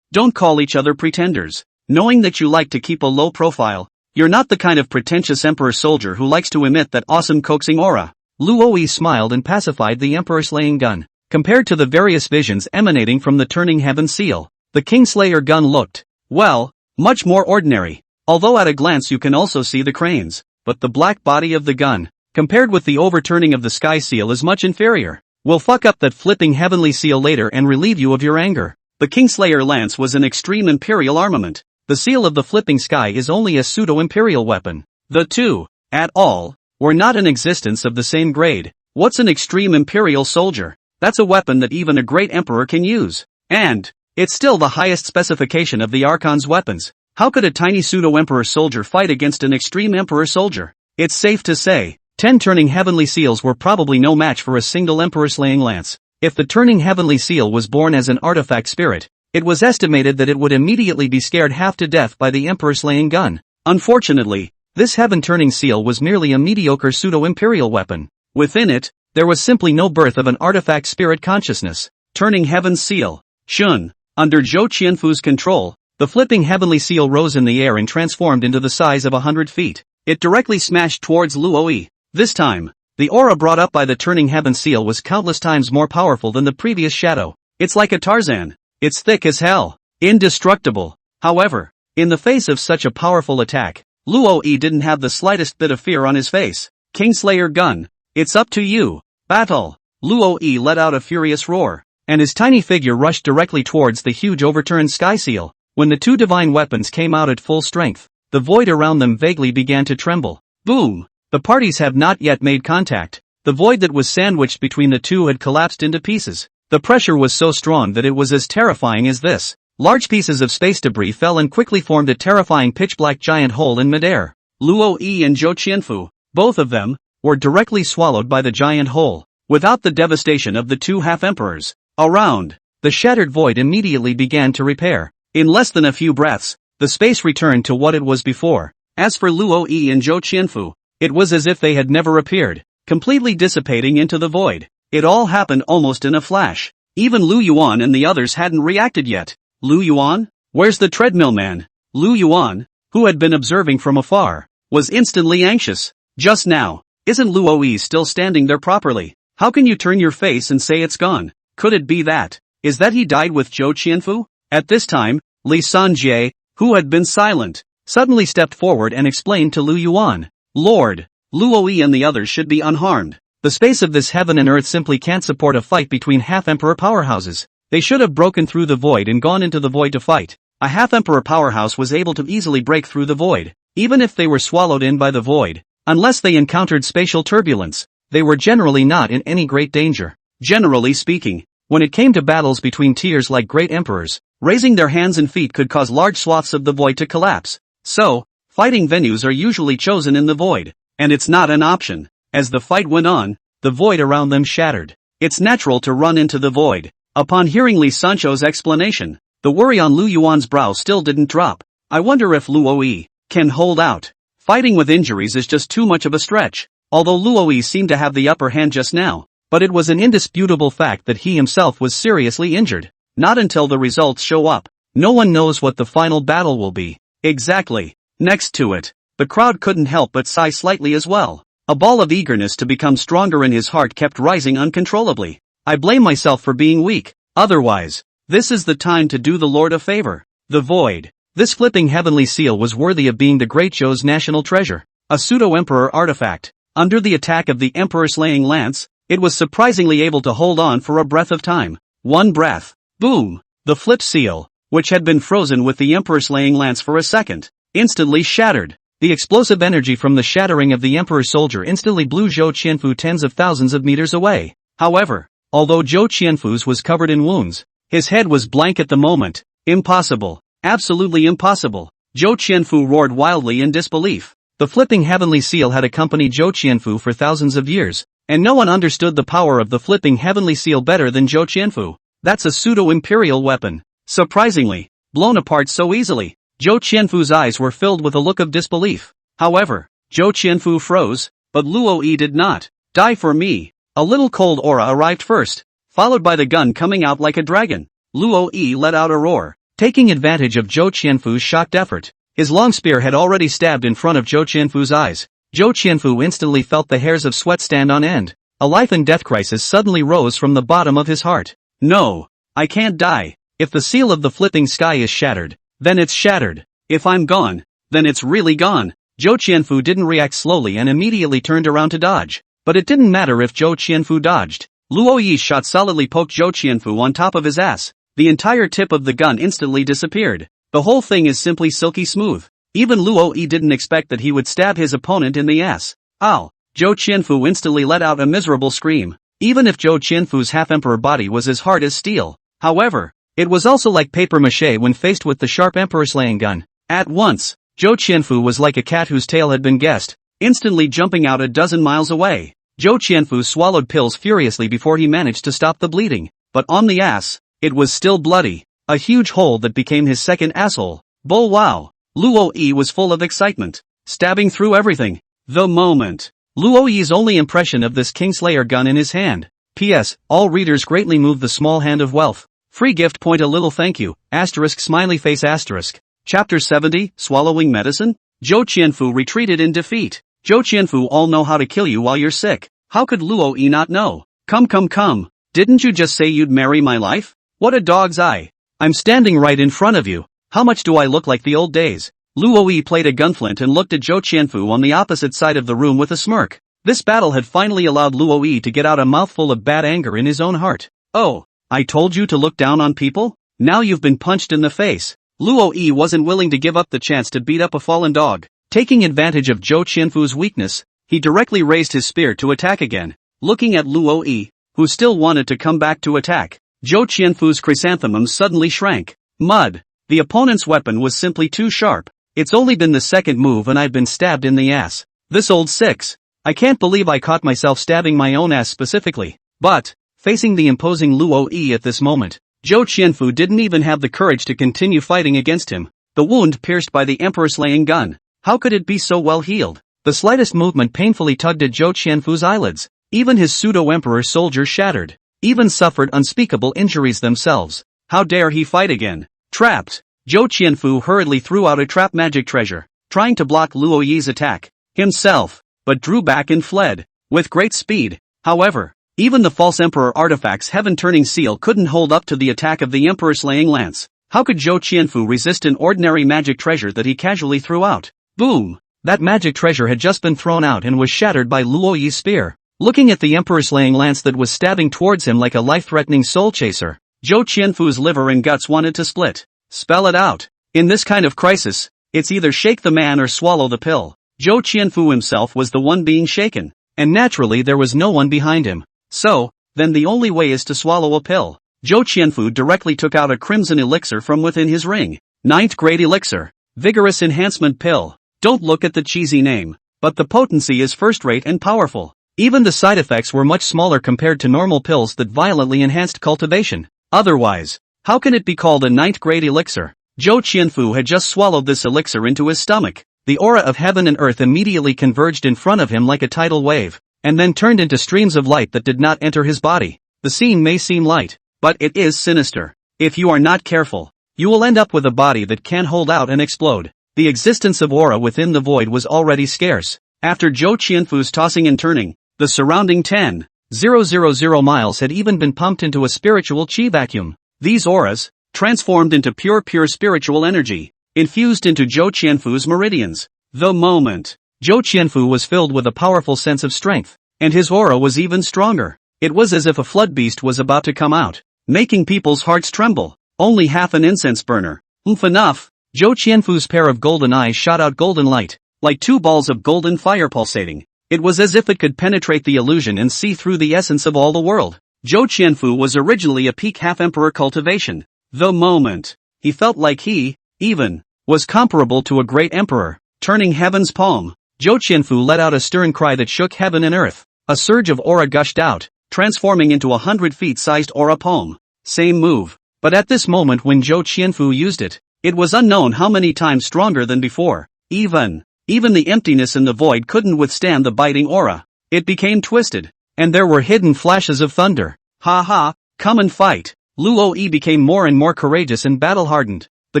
don't call each other pretenders. Knowing that you like to keep a low profile, you're not the kind of pretentious emperor soldier who likes to emit that awesome coaxing aura. Luo Yi smiled and pacified the emperor-slaying gun. Compared to the various visions emanating from the turning heaven seal, the Kingslayer gun looked, well, much more ordinary. Although at a glance you can also see the cranes, but the black body of the gun, compared with the overturning of the sky seal, is much inferior. We'll fuck up that flipping heavenly seal later and relieve you of your anger. The Kingslayer lance was an extreme imperial armament. The seal of the flipping sky is only a pseudo-imperial weapon. The two, at all, were not in existence of the same grade. What's an extreme imperial soldier? That's a weapon that even a great emperor can use. And it's still the highest specification of the Archon's weapons. How could a tiny pseudo-emperor soldier fight against an extreme emperor soldier? It's safe to say, 10 turning heavenly seals were probably no match for a single emperor-slaying lance. If the turning heavenly seal was born as an artifact spirit, it was estimated that it would immediately be scared half to death by the emperor-slaying gun. Unfortunately, this heaven-turning seal was merely a mediocre pseudo-imperial weapon. Within it, there was simply no birth of an artifact spirit consciousness. Turning heaven's seal. Shun. Under Zhou Qianfu's control, the flipping heavenly seal rose in the air and transformed into the size of 100 feet. It directly smashed towards Luoyi. This time, the aura brought up by the turning heaven seal was countless times more powerful than the previous shadow. It's like a Tarzan. It's thick as hell. Indestructible. However, in the face of such a powerful attack, Luoyi didn't have the slightest bit of fear on his face. Kingslayer gun. It's up to you. Battle. Luoyi let out a furious roar, and his tiny figure rushed directly towards the huge overturned sky seal. When the two divine weapons came out at full strength, the void around them vaguely began to tremble. Boom! The parties have not yet made contact. The void that was sandwiched between the two had collapsed into pieces. The pressure was so strong that it was as terrifying as this. Large pieces of space debris fell and quickly formed a terrifying pitch-black giant hole in midair. Luoyi and Zhou Qianfu, both of them, were directly swallowed by the giant hole. Without the devastation of the two half-emperors around, the shattered void immediately began to repair. In less than a few breaths, the space returned to what it was before. As for Luoyi and Zhou Qianfu, it was as if they had never appeared, completely dissipating into the void. It all happened almost in a flash. Even Lu Yuan and the others hadn't reacted yet. Lu Yuan? Where's the treadmill man? Lu Yuan, who had been observing from afar, was instantly anxious. Just now, isn't Luoyi still standing there properly? How can you turn your face and say it's gone? Could it be that? Is that he died with Zhou Qianfu? At this time, Li Sanjie, who had been silent, suddenly stepped forward and explained to Lu Yuan. Lord, Luoyi and the others should be unharmed. The space of this heaven and earth simply can't support a fight between half-emperor powerhouses. They should have broken through the void and gone into the void to fight. A half-emperor powerhouse was able to easily break through the void, even if they were swallowed in by the void. Unless they encountered spatial turbulence, they were generally not in any great danger. Generally speaking, when it came to battles between tiers like great emperors, raising their hands and feet could cause large swaths of the void to collapse. So, fighting venues are usually chosen in the void, and it's not an option. As the fight went on, the void around them shattered. It's natural to run into the void. Upon hearing Li Sancho's explanation, the worry on Lu Yuan's brow still didn't drop. I wonder if Luoyi can hold out. Fighting with injuries is just too much of a stretch. Although Luoyi seemed to have the upper hand just now, but it was an indisputable fact that he himself was seriously injured. Not until the results show up. No one knows what the final battle will be. Exactly. Next to it, the crowd couldn't help but sigh slightly as well. A ball of eagerness to become stronger in his heart kept rising uncontrollably. I blame myself for being weak. Otherwise, this is the time to do the Lord a favor. The void. This flipping heavenly seal was worthy of being the great Zhou's national treasure. A pseudo-emperor artifact. Under the attack of the emperor-slaying lance, it was surprisingly able to hold on for a breath of time. One breath. Boom! The flip seal, which had been frozen with the emperor-slaying lance for a second, instantly shattered. The explosive energy from the shattering of the emperor's soldier instantly blew Zhou Qianfu tens of thousands of meters away. However, although Zhou Qianfu's was covered in wounds, his head was blank at the moment. Impossible. Absolutely impossible. Zhou Qianfu roared wildly in disbelief. The flipping heavenly seal had accompanied Zhou Qianfu for thousands of years, and no one understood the power of the flipping heavenly seal better than Zhou Qianfu. That's a pseudo-imperial weapon. Surprisingly, blown apart so easily. Zhou Qianfu's eyes were filled with a look of disbelief. However, Zhou Qianfu froze, but Luoyi did not. Die for me. A little cold aura arrived first, followed by the gun coming out like a dragon. Luoyi let out a roar, taking advantage of Zhou Qianfu's shocked effort. His long spear had already stabbed in front of Zhou Qianfu's eyes. Zhou Qianfu instantly felt the hairs of sweat stand on end. A life and death crisis suddenly rose from the bottom of his heart. No, I can't die. If the seal of the flipping sky is shattered, then it's shattered. If I'm gone, then it's really gone. Zhou Qianfu didn't react slowly and immediately turned around to dodge. But it didn't matter if Zhou Qianfu dodged. Luoyi's shot solidly poked Zhou Qianfu on top of his ass. The entire tip of the gun instantly disappeared. The whole thing is simply silky smooth. Even Luoyi didn't expect that he would stab his opponent in the ass. Ow! Zhou Qianfu instantly let out a miserable scream. Even if Zhou Qianfu's half-emperor body was as hard as steel. However, it was also like papier-mâché when faced with the sharp emperor-slaying gun. At once, Zhou Qianfu was like a cat whose tail had been guessed, instantly jumping out a dozen miles away. Zhou Qianfu swallowed pills furiously before he managed to stop the bleeding, but on the ass, it was still bloody, a huge hole that became his second asshole. Bull wow! Luo Yi was full of excitement, stabbing through everything. The moment. Luo Yi's only impression of this Kingslayer gun in his hand. P.S. All readers greatly move the small hand of wealth. Free gift point a little thank you, asterisk smiley face asterisk. Chapter 70, Swallowing Medicine? Zhou Qianfu retreated in defeat. Zhou Qianfu all know how to kill you while you're sick. How could Luo Yi not know? Come. Didn't you just say you'd marry my life? What a dog's eye. I'm standing right in front of you. How much do I look like the old days? Luo Yi played a gunflint and looked at Zhou Qianfu on the opposite side of the room with a smirk. This battle had finally allowed Luo Yi to get out a mouthful of bad anger in his own heart. Oh, I told you to look down on people? Now you've been punched in the face. Luo Yi wasn't willing to give up the chance to beat up a fallen dog. Taking advantage of Zhou Qianfu's weakness, he directly raised his spear to attack again. Looking at Luo Yi, who still wanted to come back to attack, Zhou Qianfu's chrysanthemum suddenly shrank. Mud. The opponent's weapon was simply too sharp. It's only been the second move and I've been stabbed in the ass. This old six. I can't believe I caught myself stabbing my own ass specifically. But, facing the imposing Luo Yi at this moment, Zhou Qianfu didn't even have the courage to continue fighting against him. The wound pierced by the Empress-laying gun. How could it be so well healed? The slightest movement painfully tugged at Zhou Qianfu's eyelids. Even his pseudo-emperor soldiers shattered. Even suffered unspeakable injuries themselves. How dare he fight again? Trapped. Zhou Qianfu hurriedly threw out a trap magic treasure, trying to block Luo Yi's attack. Himself, but drew back and fled. With great speed. However, even the false emperor artifact's heaven-turning seal couldn't hold up to the attack of the emperor-slaying lance. How could Zhou Qianfu resist an ordinary magic treasure that he casually threw out? Boom! That magic treasure had just been thrown out and was shattered by Luo Yi's spear. Looking at the emperor-slaying lance that was stabbing towards him like a life-threatening soul chaser, Zhou Qianfu's liver and guts wanted to split. Spell it out. In this kind of crisis, it's either shake the man or swallow the pill. Zhou Qianfu himself was the one being shaken, and naturally there was no one behind him. So, then the only way is to swallow a pill. Zhou Qianfu directly took out a crimson elixir from within his ring. 9th grade elixir. Vigorous enhancement pill. Don't look at the cheesy name, but the potency is first-rate and powerful. Even the side effects were much smaller compared to normal pills that violently enhanced cultivation. Otherwise, how can it be called a 9th grade elixir? Zhou Qianfu had just swallowed this elixir into his stomach. The aura of heaven and earth immediately converged in front of him like a tidal wave, and then turned into streams of light that did not enter his body. The scene may seem light, but it is sinister. If you are not careful, you will end up with a body that can hold out and explode. The existence of aura within the void was already scarce. After Zhou Qianfu's tossing and turning, the surrounding 10,000 miles had even been pumped into a spiritual chi vacuum. These auras, transformed into pure spiritual energy, infused into Zhou Qianfu's meridians. The moment, Zhou Qianfu was filled with a powerful sense of strength, and his aura was even stronger. It was as if a flood beast was about to come out, making people's hearts tremble. Only half an incense burner. Enough. Zhou Qianfu's pair of golden eyes shot out golden light, like two balls of golden fire pulsating. It was as if it could penetrate the illusion and see through the essence of all the world. Zhou Qianfu was originally a peak half-emperor cultivation. The moment, he felt like he, even, was comparable to a great emperor. Turning heaven's palm, Zhou Qianfu let out a stern cry that shook heaven and earth. A surge of aura gushed out, transforming into 100 feet-sized aura palm. Same move, but at this moment when Zhou Qianfu used it, it was unknown how many times stronger than before. Even the emptiness in the void couldn't withstand the biting aura. It became twisted, and there were hidden flashes of thunder. Ha ha, come and fight. Luo Yi became more and more courageous and battle-hardened. The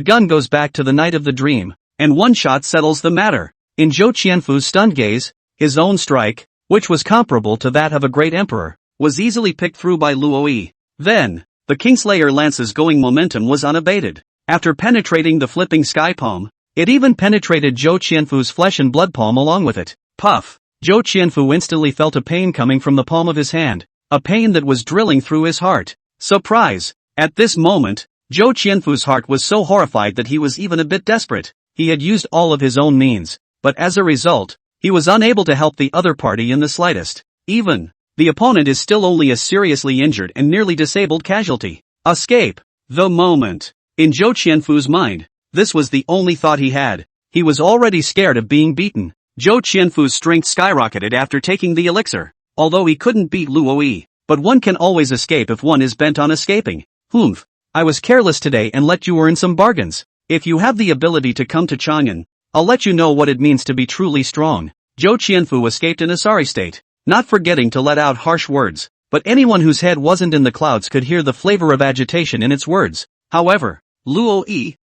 gun goes back to the night of the dream, and one shot settles the matter. In Zhou Qianfu's stunned gaze, his own strike, which was comparable to that of a great emperor, was easily picked through by Luo Yi. Then, the Kingslayer lance's going momentum was unabated. After penetrating the flipping sky palm, it even penetrated Zhou Qianfu's flesh and blood palm along with it. Puff! Zhou Qianfu instantly felt a pain coming from the palm of his hand, a pain that was drilling through his heart. Surprise! At this moment, Zhou Qianfu's heart was so horrified that he was even a bit desperate. He had used all of his own means, but as a result, he was unable to help the other party in the slightest. Even, the opponent is still only a seriously injured and nearly disabled casualty. Escape! The moment. In Zhou Qianfu's mind, This was the only thought he had. He was already scared of being beaten. Zhou Qianfu's strength skyrocketed after taking the elixir. Although he couldn't beat Luo Yi, but one can always escape if one is bent on escaping. Humph. I was careless today and let you earn some bargains. If you have the ability to come to Chang'an, I'll let you know what it means to be truly strong. Zhou Qianfu escaped in a sorry state, not forgetting to let out harsh words, but anyone whose head wasn't in the clouds could hear the flavor of agitation in its words. However, Luo Yi,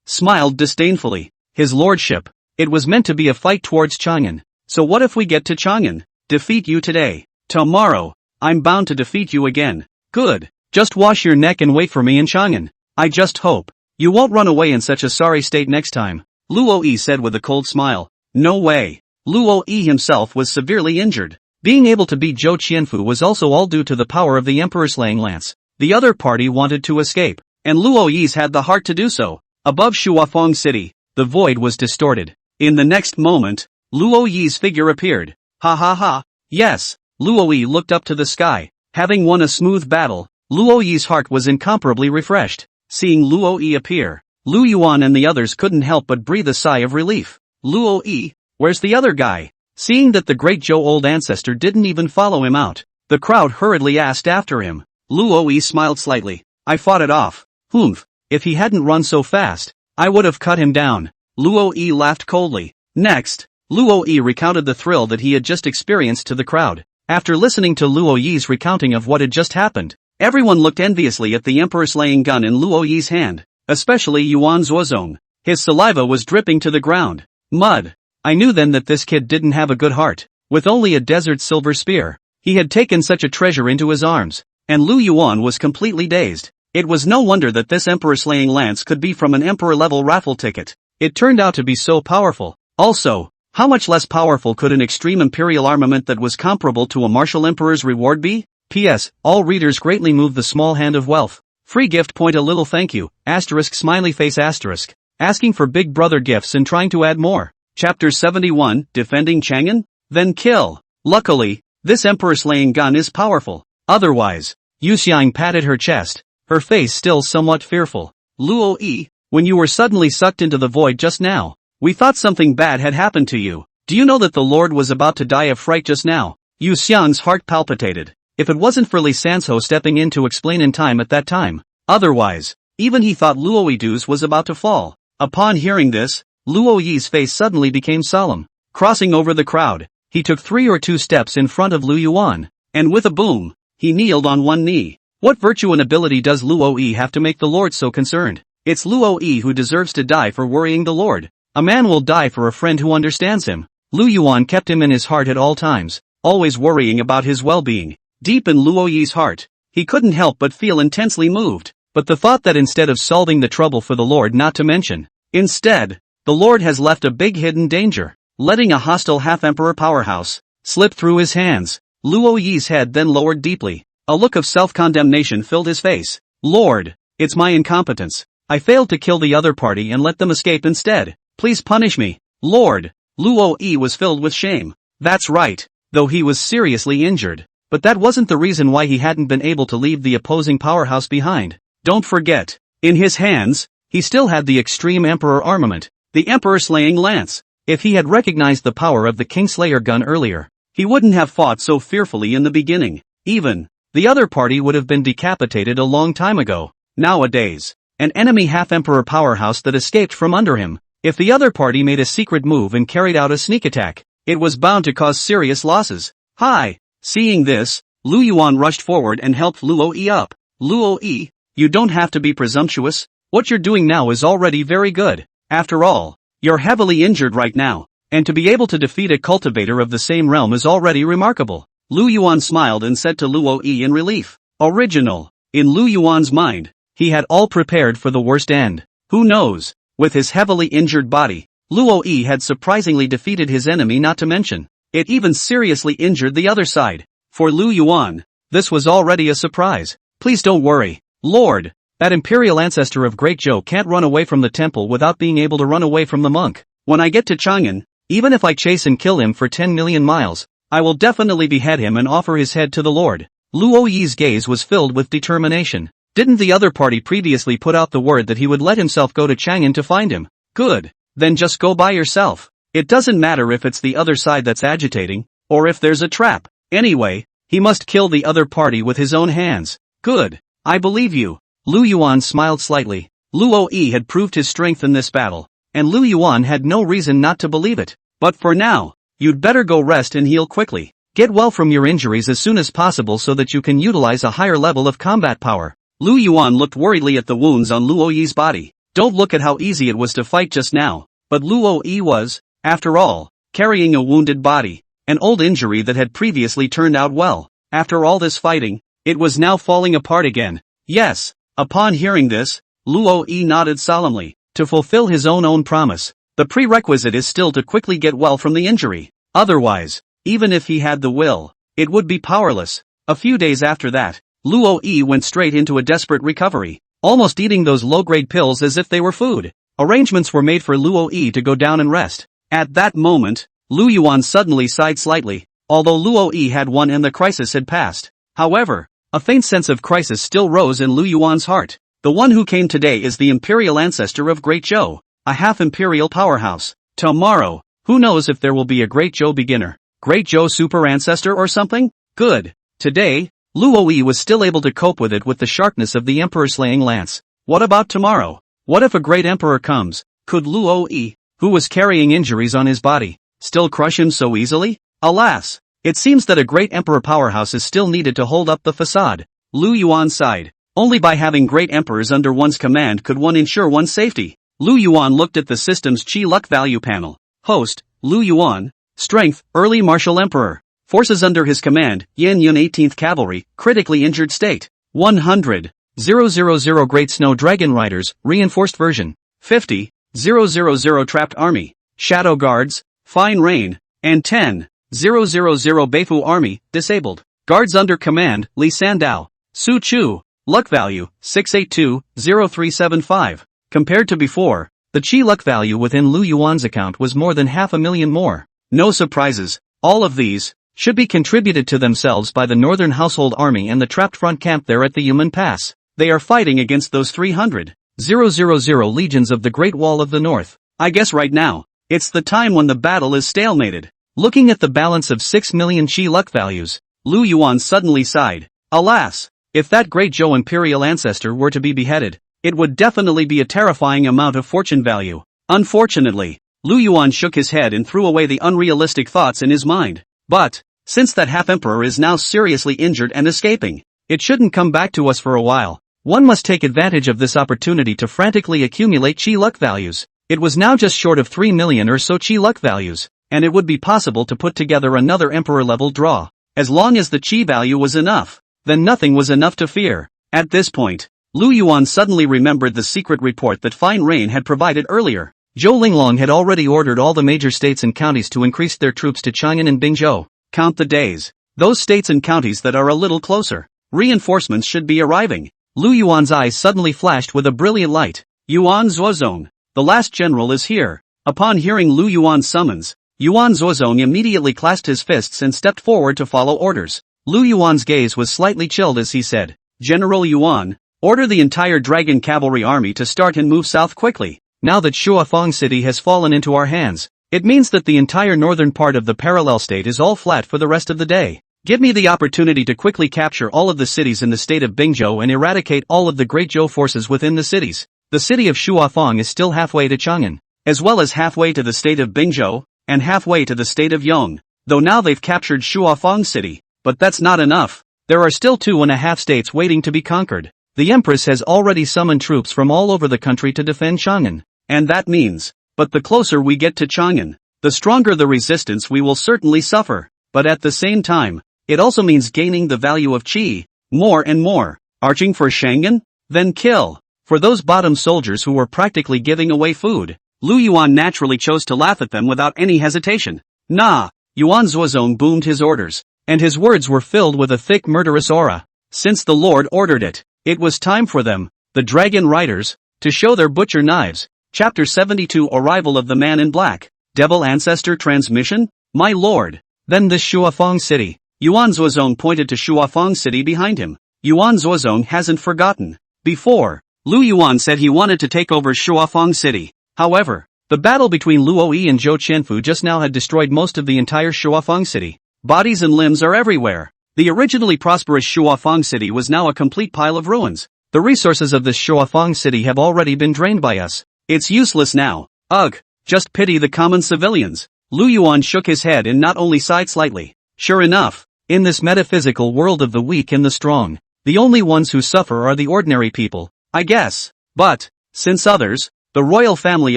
smiled disdainfully. His lordship, it was meant to be a fight towards Chang'an. So what if we get to Chang'an, defeat you today, tomorrow, I'm bound to defeat you again. Good. Just wash your neck and wait for me in Chang'an. I just hope you won't run away in such a sorry state next time, Luo Yi said with a cold smile. No way. Luo Yi himself was severely injured. Being able to beat Zhou Qianfu was also all due to the power of the Emperor's slaying lance. The other party wanted to escape, and Luo Yi's had the heart to do so. Above Shuafeng City, the void was distorted. In the next moment, Luo Yi's figure appeared. Ha ha ha. Yes, Luo Yi looked up to the sky. Having won a smooth battle, Luo Yi's heart was incomparably refreshed. Seeing Luo Yi appear, Lu Yuan and the others couldn't help but breathe a sigh of relief. Luo Yi, where's the other guy? Seeing that the great Zhou old ancestor didn't even follow him out, the crowd hurriedly asked after him. Luo Yi smiled slightly. I fought it off. Humph, if he hadn't run so fast, I would have cut him down. Luo Yi laughed coldly. Next, Luo Yi recounted the thrill that he had just experienced to the crowd. After listening to Luo Yi's recounting of what had just happened, everyone looked enviously at the Emperor's slaying gun in Luo Yi's hand, especially Yuan Zuozong. His saliva was dripping to the ground. Mud. I knew then that this kid didn't have a good heart. With only a desert silver spear, he had taken such a treasure into his arms, and Lu Yuan was completely dazed. It was no wonder that this Emperor slaying lance could be from an Emperor-level raffle ticket. It turned out to be so powerful. Also, how much less powerful could an extreme imperial armament that was comparable to a martial emperor's reward be? P.S. All readers greatly move the small hand of wealth. Free gift point a little thank you, asterisk smiley face asterisk. Asking for big brother gifts and trying to add more. Chapter 71, Defending Chang'an? Then kill. Luckily, this emperor slaying gun is powerful. Otherwise, Yu Xiang patted her chest, her face still somewhat fearful. Luo Yi, when you were suddenly sucked into the void just now, we thought something bad had happened to you. Do you know that the Lord was about to die of fright just now? Yu Xiang's heart palpitated. If it wasn't for Li Sanzhou stepping in to explain in time at that time. Otherwise, even he thought Luo Yi's was about to fall. Upon hearing this, Luo Yi's face suddenly became solemn. Crossing over the crowd, he took 3 or 2 steps in front of Lu Yuan, and with a boom, he kneeled on one knee. What virtue and ability does Luo Yi have to make the Lord so concerned? It's Luo Yi who deserves to die for worrying the Lord. A man will die for a friend who understands him. Lu Yuan kept him in his heart at all times, always worrying about his well-being. Deep in Luo Yi's heart, he couldn't help but feel intensely moved. But the thought that instead of solving the trouble for the Lord not to mention, instead, the Lord has left a big hidden danger, letting a hostile half-emperor powerhouse slip through his hands. Luo Yi's head then lowered deeply. A look of self-condemnation filled his face. Lord, it's my incompetence. I failed to kill the other party and let them escape instead. Please punish me, Lord. Luo Yi was filled with shame. That's right, though he was seriously injured. But that wasn't the reason why he hadn't been able to leave the opposing powerhouse behind. Don't forget, in his hands, he still had the extreme emperor armament, the emperor slaying lance. If he had recognized the power of the Kingslayer gun earlier, he wouldn't have fought so fearfully in the beginning. Even, the other party would have been decapitated a long time ago. Nowadays, an enemy half-emperor powerhouse that escaped from under him. If the other party made a secret move and carried out a sneak attack, it was bound to cause serious losses. Hi! Seeing this, Lu Yuan rushed forward and helped Luo Yi up. Luo Yi, you don't have to be presumptuous. What you're doing now is already very good. After all, you're heavily injured right now, and to be able to defeat a cultivator of the same realm is already remarkable. Lu Yuan smiled and said to Luo Yi in relief. Original. In Lu Yuan's mind, he had all prepared for the worst end. Who knows? With his heavily injured body, Luo Yi had surprisingly defeated his enemy, not to mention, it even seriously injured the other side. For Lu Yuan, this was already a surprise. Please don't worry, Lord. That imperial ancestor of Great Zhou can't run away from the temple without being able to run away from the monk. When I get to Chang'an, even if I chase and kill him for 10 million miles, I will definitely behead him and offer his head to the Lord. Luo Yi's gaze was filled with determination. Didn't the other party previously put out the word that he would let himself go to Chang'an to find him? Good. Then just go by yourself. It doesn't matter if it's the other side that's agitating, or if there's a trap. Anyway, he must kill the other party with his own hands. Good. I believe you. Lu Yuan smiled slightly. Luo Yi had proved his strength in this battle, and Lu Yuan had no reason not to believe it. But for now, you'd better go rest and heal quickly. Get well from your injuries as soon as possible so that you can utilize a higher level of combat power. Lu Yuan looked worriedly at the wounds on Luo Yi's body. Don't look at how easy it was to fight just now, but Luo Yi was, after all, carrying a wounded body, an old injury that had previously turned out well. After all this fighting, it was now falling apart again. Yes. Upon hearing this, Luo Yi nodded solemnly. To fulfill his own promise, the prerequisite is still to quickly get well from the injury. Otherwise, even if he had the will, it would be powerless. A few days after that, Luo Yi went straight into a desperate recovery, almost eating those low-grade pills as if they were food. Arrangements were made for Luo Yi to go down and rest. At that moment, Lu Yuan suddenly sighed slightly, although Luo Yi had won and the crisis had passed. However, a faint sense of crisis still rose in Lu Yuan's heart. The one who came today is the imperial ancestor of Great Zhou, a half-imperial powerhouse. Tomorrow, who knows if there will be a Great Zhou beginner, Great Zhou super ancestor or something? Good. Today, Luo Yi was still able to cope with it with the sharpness of the emperor's slaying lance. What about tomorrow? What if a great emperor comes? Could Luo Yi, who was carrying injuries on his body, still crush him so easily? Alas! It seems that a great emperor powerhouse is still needed to hold up the facade. Lu Yuan sighed. Only by having great emperors under one's command could one ensure one's safety. Lu Yuan looked at the system's Qi Luck Value panel. Host, Lu Yuan. Strength, Early Martial Emperor. Forces under his command, Yan Yun 18th Cavalry, critically injured state. 100. 000 Great Snow Dragon Riders, reinforced version. 50. 000 Trapped Army. Shadow Guards, Fine Rain. And 10. 000 Beifu Army, disabled. Guards under command, Li Sandao. Su Chu. Luck value, 682-0375. Compared to before, the Qi luck value within Lu Yuan's account was more than 500,000 more. No surprises, all of these should be contributed to themselves by the Northern Household Army and the trapped front camp there at the Yumen Pass. They are fighting against those 300,000 legions of the Great Wall of the North. I guess right now, it's the time when the battle is stalemated. Looking at the balance of 6 million Qi luck values, Lu Yuan suddenly sighed. Alas! If that great Zhou imperial ancestor were to be beheaded, it would definitely be a terrifying amount of fortune value. Unfortunately, Lu Yuan shook his head and threw away the unrealistic thoughts in his mind. But, since that half-emperor is now seriously injured and escaping, it shouldn't come back to us for a while. One must take advantage of this opportunity to frantically accumulate Qi luck values. It was now just short of 3 million or so Qi luck values, and it would be possible to put together another emperor-level draw. As long as the Qi value was enough, then nothing was enough to fear. At this point, Lu Yuan suddenly remembered the secret report that Fine Rain had provided earlier. Zhou Linglong had already ordered all the major states and counties to increase their troops to Chang'an and Bingzhou. Count the days. Those states and counties that are a little closer. Reinforcements should be arriving. Lu Yuan's eyes suddenly flashed with a brilliant light. Yuan Zuozong, the last general is here. Upon hearing Lu Yuan's summons, Yuan Zuozong immediately clasped his fists and stepped forward to follow orders. Lu Yuan's gaze was slightly chilled as he said, General Yuan, order the entire Dragon Cavalry Army to start and move south quickly. Now that Shuafeng City has fallen into our hands, it means that the entire northern part of the parallel state is all flat for the rest of the day. Give me the opportunity to quickly capture all of the cities in the state of Bingzhou and eradicate all of the Great Zhou forces within the cities. The city of Shuafeng is still halfway to Chang'an, as well as halfway to the state of Bingzhou, and halfway to the state of Yong. Though now they've captured Shuafeng City, but that's not enough. There are still 2.5 states waiting to be conquered. The Empress has already summoned troops from all over the country to defend Chang'an. And that means, but the closer we get to Chang'an, the stronger the resistance we will certainly suffer. But at the same time, it also means gaining the value of Qi, more and more. Arching for Chang'an? Then kill. For those bottom soldiers who were practically giving away food, Lu Yuan naturally chose to laugh at them without any hesitation. Nah! Yuan Zuozong boomed his orders, and his words were filled with a thick murderous aura. Since the Lord ordered it, it was time for them, the Dragon Riders, to show their butcher knives. Chapter 72 Arrival of the Man in Black. Devil Ancestor Transmission? My lord. Then this Shuafeng City. Yuan Zuozong pointed to Shuafeng City behind him. Yuan Zuozong hasn't forgotten. Before, Lu Yuan said he wanted to take over Shuafeng City. However, the battle between Luo Yi and Zhou Qianfu just now had destroyed most of the entire Shuafeng City. Bodies and limbs are everywhere. The originally prosperous Shuafeng City was now a complete pile of ruins. The resources of this Shuafeng City have already been drained by us. It's useless now. Ugh, just pity the common civilians. Lu Yuan shook his head and not only sighed slightly. Sure enough, in this metaphysical world of the weak and the strong, the only ones who suffer are the ordinary people, I guess. But, since others, the royal family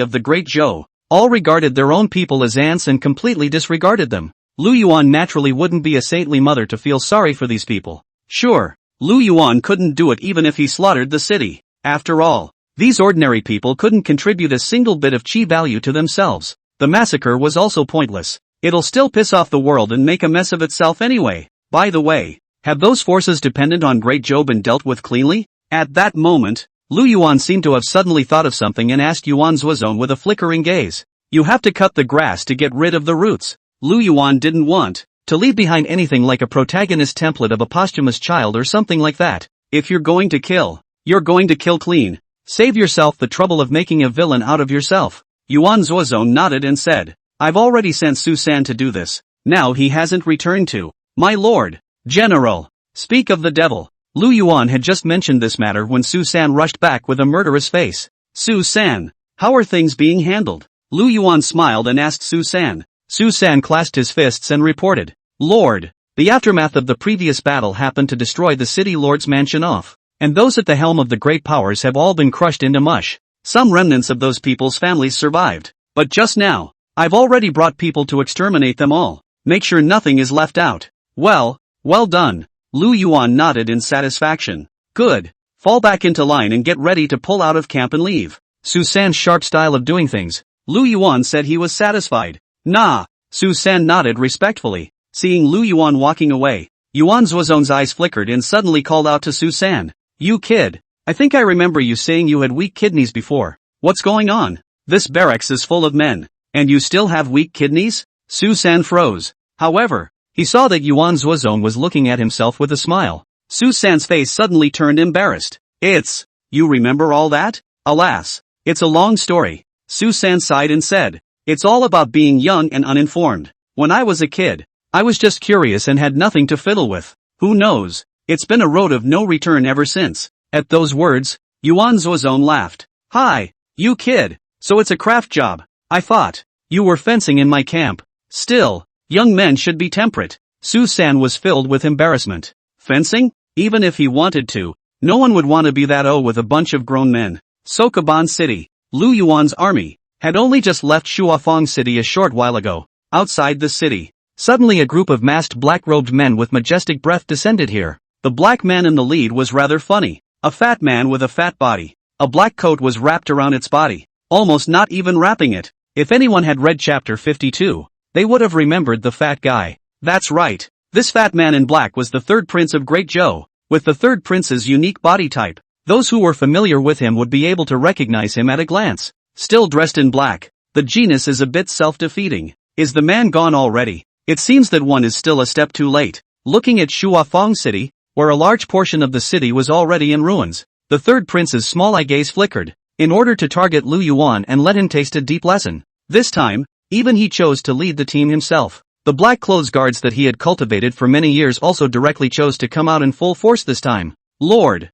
of the great Zhou, all regarded their own people as ants and completely disregarded them, Lu Yuan naturally wouldn't be a saintly mother to feel sorry for these people. Sure, Lu Yuan couldn't do it even if he slaughtered the city. After all, these ordinary people couldn't contribute a single bit of chi value to themselves. The massacre was also pointless. It'll still piss off the world and make a mess of itself anyway. By the way, have those forces dependent on Great Zhou been dealt with cleanly? At that moment, Lu Yuan seemed to have suddenly thought of something and asked Yuan Zuozong with a flickering gaze. You have to cut the grass to get rid of the roots. Lu Yuan didn't want to leave behind anything like a protagonist template of a posthumous child or something like that. If you're going to kill, you're going to kill clean. Save yourself the trouble of making a villain out of yourself. Yuan Zuozong nodded and said, I've already sent Su San to do this. Now he hasn't returned to. My lord, General, speak of the devil. Lu Yuan had just mentioned this matter when Su San rushed back with a murderous face. Su San, how are things being handled? Lu Yuan smiled and asked Su San. Su San clasped his fists and reported, Lord, the aftermath of the previous battle happened to destroy the city lord's mansion off, and those at the helm of the great powers have all been crushed into mush. Some remnants of those people's families survived, but just now, I've already brought people to exterminate them all. Make sure nothing is left out. Well done. Lu Yuan nodded in satisfaction. Good. Fall back into line and get ready to pull out of camp and leave. Su San's sharp style of doing things. Lu Yuan said he was satisfied. Nah. Su San nodded respectfully. Seeing Lu Yuan walking away, Yuan Zuozong's eyes flickered and suddenly called out to Su San. You kid. I think I remember you saying you had weak kidneys before. What's going on? This barracks is full of men, and you still have weak kidneys? Su San froze. However, he saw that Yuan Zuozong was looking at himself with a smile. Su San's face suddenly turned embarrassed. You remember all that? Alas, it's a long story. Su San sighed and said, it's all about being young and uninformed. When I was a kid, I was just curious and had nothing to fiddle with. Who knows? It's been a road of no return ever since. At those words, Yuan Zuozong laughed. Hi, you kid, so it's a craft job. I thought you were fencing in my camp. Still, young men should be temperate. Su San was filled with embarrassment. Fencing? Even if he wanted to, no one would want to be that with a bunch of grown men. Sokoban City, Lu Yuan's army, had only just left Shuafeng City a short while ago. Outside the city, suddenly a group of masked black-robed men with majestic breath descended here. The black man in the lead was rather funny. A fat man with a fat body. A black coat was wrapped around its body, almost not even wrapping it. If anyone had read chapter 52, they would have remembered the fat guy. That's right. This fat man in black was the third prince of Great Zhou, with the third prince's unique body type. Those who were familiar with him would be able to recognize him at a glance. Still dressed in black, the genus is a bit self-defeating. Is the man gone already? It seems that one is still a step too late. Looking at Shuafeng City, where a large portion of the city was already in ruins, the third prince's small eye gaze flickered, in order to target Lu Yuan and let him taste a deep lesson. This time, even he chose to lead the team himself. The black clothes guards that he had cultivated for many years also directly chose to come out in full force this time. Lord,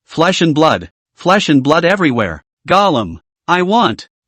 flesh and blood everywhere. Gollum,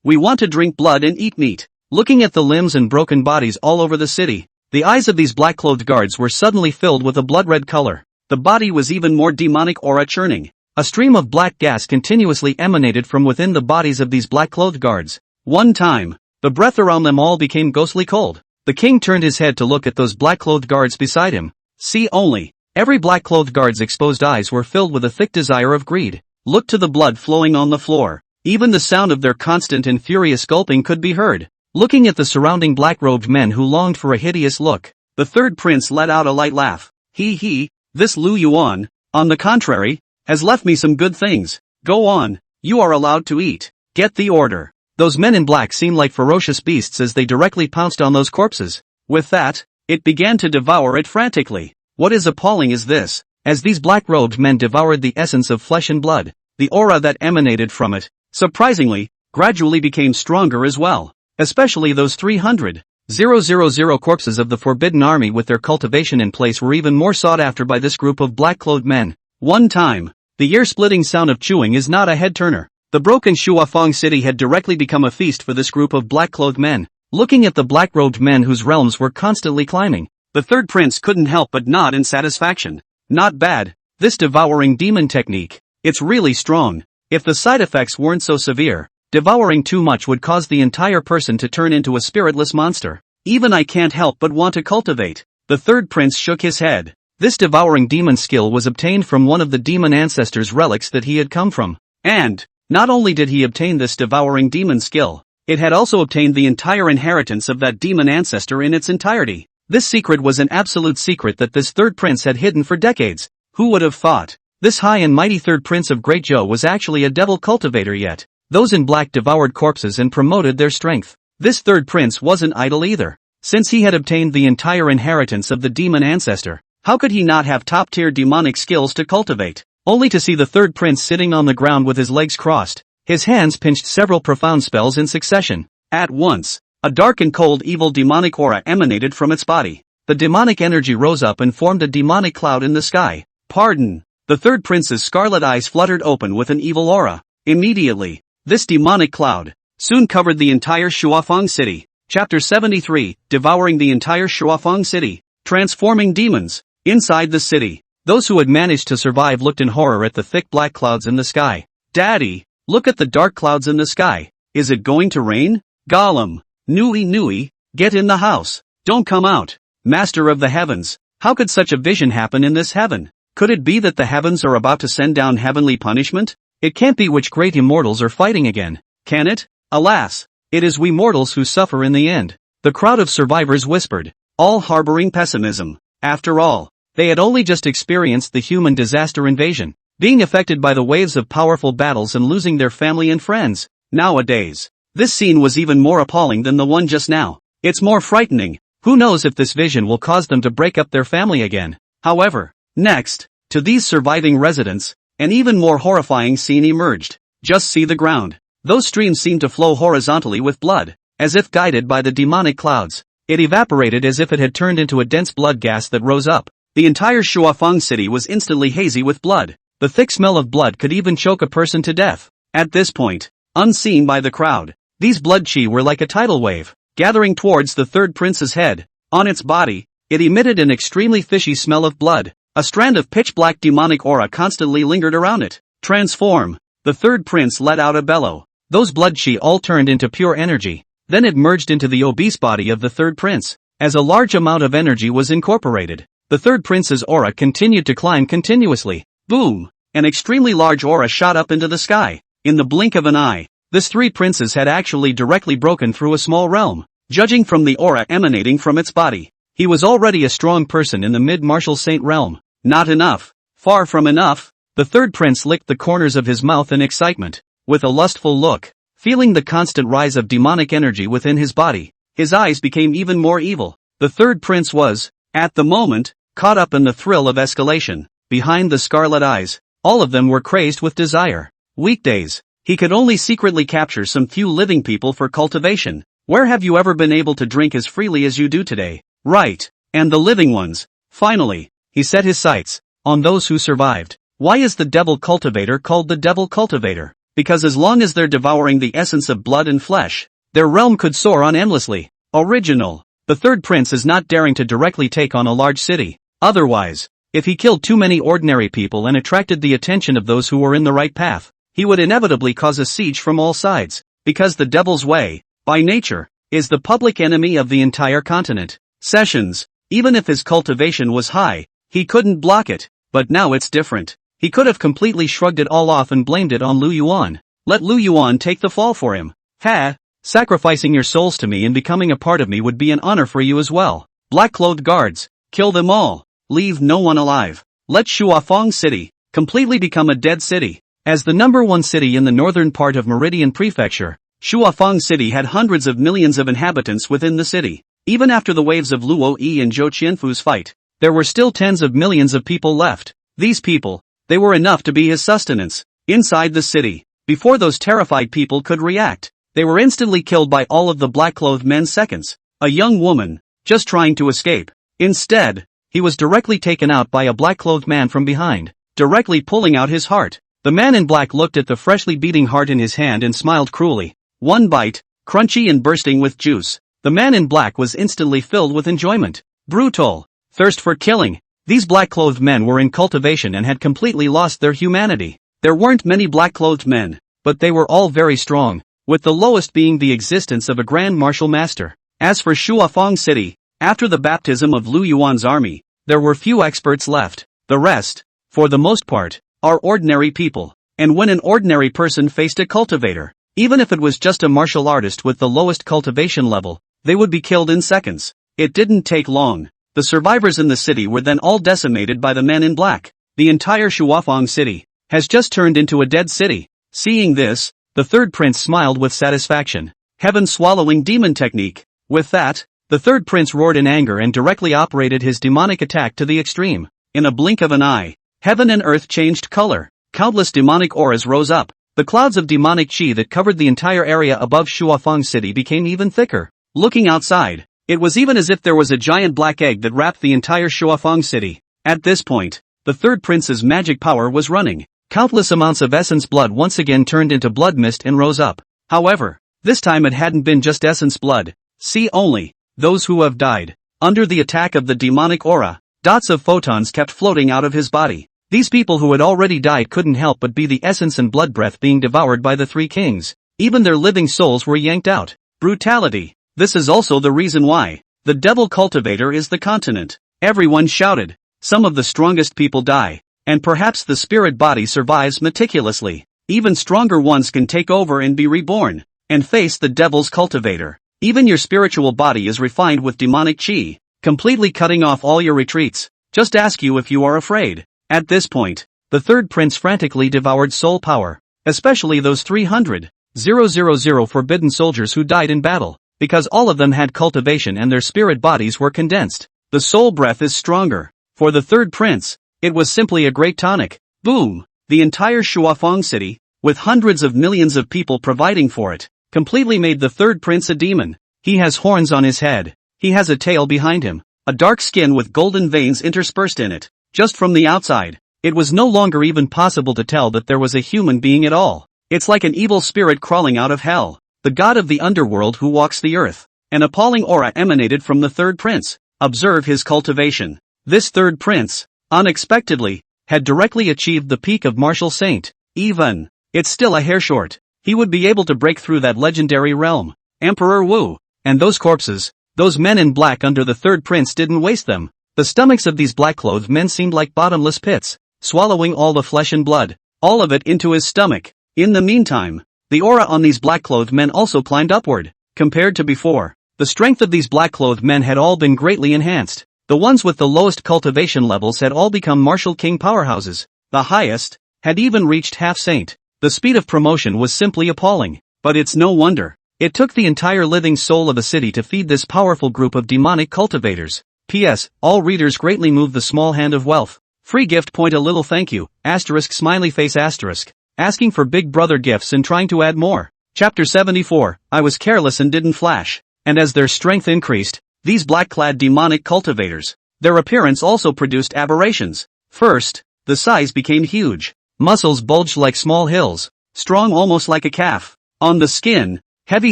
we want to drink blood and eat meat. Looking at the limbs and broken bodies all over the city, the eyes of these black-clothed guards were suddenly filled with a blood-red color. The body was even more demonic aura churning. A stream of black gas continuously emanated from within the bodies of these black-clothed guards. One time, the breath around them all became ghostly cold. The king turned his head to look at those black-clothed guards beside him. See only, every black-clothed guard's exposed eyes were filled with a thick desire of greed. Look to the blood flowing on the floor. Even the sound of their constant and furious gulping could be heard. Looking at the surrounding black-robed men who longed for a hideous look, the third prince let out a light laugh. This Lu Yuan, on the contrary, has left me some good things. Go on, you are allowed to eat. Get the order. Those men in black seemed like ferocious beasts as they directly pounced on those corpses. With that, it began to devour it frantically. What is appalling is this. As these black-robed men devoured the essence of flesh and blood, the aura that emanated from it, surprisingly, gradually became stronger as well. Especially those 300,000 corpses of the Forbidden Army with their cultivation in place were even more sought after by this group of black-clothed men. One time, the ear-splitting sound of chewing is not a head-turner. The broken Shuafeng city had directly become a feast for this group of black-clothed men. Looking at the black-robed men whose realms were constantly climbing, the third prince couldn't help but nod in satisfaction. Not bad, this devouring demon technique. It's really strong. If the side effects weren't so severe, devouring too much would cause the entire person to turn into a spiritless monster. Even I can't help but want to cultivate. The third prince shook his head. This devouring demon skill was obtained from one of the demon ancestors' relics that he had come from. And, not only did he obtain this devouring demon skill, it had also obtained the entire inheritance of that demon ancestor in its entirety. This secret was an absolute secret that this third prince had hidden for decades. Who would have thought? This high and mighty third prince of Great Zhou was actually a devil cultivator yet. Those in black devoured corpses and promoted their strength. This third prince wasn't idle either. Since he had obtained the entire inheritance of the demon ancestor, how could he not have top-tier demonic skills to cultivate? Only to see the third prince sitting on the ground with his legs crossed. His hands pinched several profound spells in succession. At once, a dark and cold evil demonic aura emanated from its body. The demonic energy rose up and formed a demonic cloud in the sky. Pardon. The third prince's scarlet eyes fluttered open with an evil aura. Immediately, this demonic cloud soon covered the entire Shuafeng city. Chapter 73, Devouring the entire Shuafeng city. Transforming demons. Inside the city, those who had managed to survive looked in horror at the thick black clouds in the sky. Daddy, look at the dark clouds in the sky. Is it going to rain? Gollum. Nui, get in the house. Don't come out. Master of the heavens, how could such a vision happen in this heaven? Could it be that the heavens are about to send down heavenly punishment? It can't be which great immortals are fighting again, can it? Alas, it is we mortals who suffer in the end. The crowd of survivors whispered, all harboring pessimism. After all, they had only just experienced the human disaster invasion, being affected by the waves of powerful battles and losing their family and friends. Nowadays, this scene was even more appalling than the one just now. It's more frightening. Who knows if this vision will cause them to break up their family again. However, next, to these surviving residents, an even more horrifying scene emerged. Just see the ground. Those streams seemed to flow horizontally with blood, as if guided by the demonic clouds. It evaporated as if it had turned into a dense blood gas that rose up. The entire Shuafeng city was instantly hazy with blood. The thick smell of blood could even choke a person to death. At this point, unseen by the crowd, these blood chi were like a tidal wave, gathering towards the third prince's head. On its body, it emitted an extremely fishy smell of blood. A strand of pitch-black demonic aura constantly lingered around it. Transform. The third prince let out a bellow. Those blood chi all turned into pure energy. Then it merged into the obese body of the third prince. As a large amount of energy was incorporated, the third prince's aura continued to climb continuously. Boom! An extremely large aura shot up into the sky. In the blink of an eye, this three princes had actually directly broken through a small realm. Judging from the aura emanating from its body, he was already a strong person in the mid-martial saint realm. Not enough. Far from enough. The third prince licked the corners of his mouth in excitement. With a lustful look, feeling the constant rise of demonic energy within his body, his eyes became even more evil. The third prince was, at the moment, caught up in the thrill of escalation. Behind the scarlet eyes, all of them were crazed with desire. Weekdays, he could only secretly capture some few living people for cultivation. Where have you ever been able to drink as freely as you do today? Right. And the living ones. Finally, he set his sights on those who survived. Why is the devil cultivator called the devil cultivator? Because as long as they're devouring the essence of blood and flesh, their realm could soar on endlessly. Original. The third prince is not daring to directly take on a large city. Otherwise, if he killed too many ordinary people and attracted the attention of those who were in the right path, he would inevitably cause a siege from all sides. Because the devil's way, by nature, is the public enemy of the entire continent. Sessions. Even if his cultivation was high, he couldn't block it. But now it's different. He could have completely shrugged it all off and blamed it on Lu Yuan. Let Lu Yuan take the fall for him. Ha! Sacrificing your souls to me and becoming a part of me would be an honor for you as well. Black-clothed guards, kill them all. Leave no one alive. Let Shuafeng City completely become a dead city. As the #1 city in the northern part of Meridian Prefecture, Shuafeng City had hundreds of millions of inhabitants within the city. Even after the waves of Luo Yi and Zhou Qianfu's fight, there were still tens of millions of people left. These people, they were enough to be his sustenance. Inside the city, before those terrified people could react, they were instantly killed by all of the black-clothed men seconds. A young woman, just trying to escape. Instead, he was directly taken out by a black-clothed man from behind, directly pulling out his heart. The man in black looked at the freshly beating heart in his hand and smiled cruelly. One bite, crunchy and bursting with juice. The man in black was instantly filled with enjoyment. Brutal. Thirst for killing. These black-clothed men were in cultivation and had completely lost their humanity. There weren't many black-clothed men, but they were all very strong, with the lowest being the existence of a grand martial master. As for Shuafang City, after the baptism of Lu Yuan's army, there were few experts left. The rest, for the most part, are ordinary people. And when an ordinary person faced a cultivator, even if it was just a martial artist with the lowest cultivation level, they would be killed in seconds. It didn't take long. The survivors in the city were then all decimated by the men in black. The entire Shuafang City has just turned into a dead city. Seeing this, the third prince smiled with satisfaction. Heaven-swallowing demon technique. With that, the third prince roared in anger and directly operated his demonic attack to the extreme. In a blink of an eye, heaven and earth changed color. Countless demonic auras rose up. The clouds of demonic chi that covered the entire area above Shuafang City became even thicker. Looking outside, it was even as if there was a giant black egg that wrapped the entire Shuafang City. At this point, the third prince's magic power was running. Countless amounts of essence blood once again turned into blood mist and rose up. However, this time it hadn't been just essence blood. See only, those who have died. Under the attack of the demonic aura, dots of photons kept floating out of his body. These people who had already died couldn't help but be the essence and blood breath being devoured by the three kings. Even their living souls were yanked out. Brutality. This is also the reason why the devil cultivator is the continent. Everyone shouted. Some of the strongest people die, and perhaps the spirit body survives meticulously. Even stronger ones can take over and be reborn, and face the devil's cultivator. Even your spiritual body is refined with demonic chi, completely cutting off all your retreats. Just ask you if you are afraid. At this point, the third prince frantically devoured soul power, especially those 300,000 forbidden soldiers who died in battle, because all of them had cultivation and their spirit bodies were condensed. The soul breath is stronger. For the third prince, it was simply a great tonic. Boom! The entire Shuafang City, with hundreds of millions of people providing for it, completely made the third prince a demon. He has horns on his head. He has a tail behind him, a dark skin with golden veins interspersed in it. Just from the outside, it was no longer even possible to tell that there was a human being at all. It's like an evil spirit crawling out of hell, the god of the underworld who walks the earth. An appalling aura emanated from the third prince. Observe his cultivation. This third prince, unexpectedly, had directly achieved the peak of martial saint. Even, it's still a hair short, he would be able to break through that legendary realm. Emperor Wu, and those corpses, those men in black under the third prince didn't waste them. The stomachs of these black-clothed men seemed like bottomless pits, swallowing all the flesh and blood, all of it into his stomach. In the meantime, the aura on these black-clothed men also climbed upward. Compared to before, the strength of these black-clothed men had all been greatly enhanced. The ones with the lowest cultivation levels had all become martial king powerhouses. The highest had even reached half-saint. The speed of promotion was simply appalling. But it's no wonder. It took the entire living soul of a city to feed this powerful group of demonic cultivators. P.S. All readers greatly move the small hand of wealth. Free gift point a little thank you, asterisk smiley face asterisk. Asking for big brother gifts and trying to add more. Chapter 74, I was careless and didn't flash. And as their strength increased, these black-clad demonic cultivators, their appearance also produced aberrations. First, the size became huge. Muscles bulged like small hills, strong almost like a calf. On the skin, heavy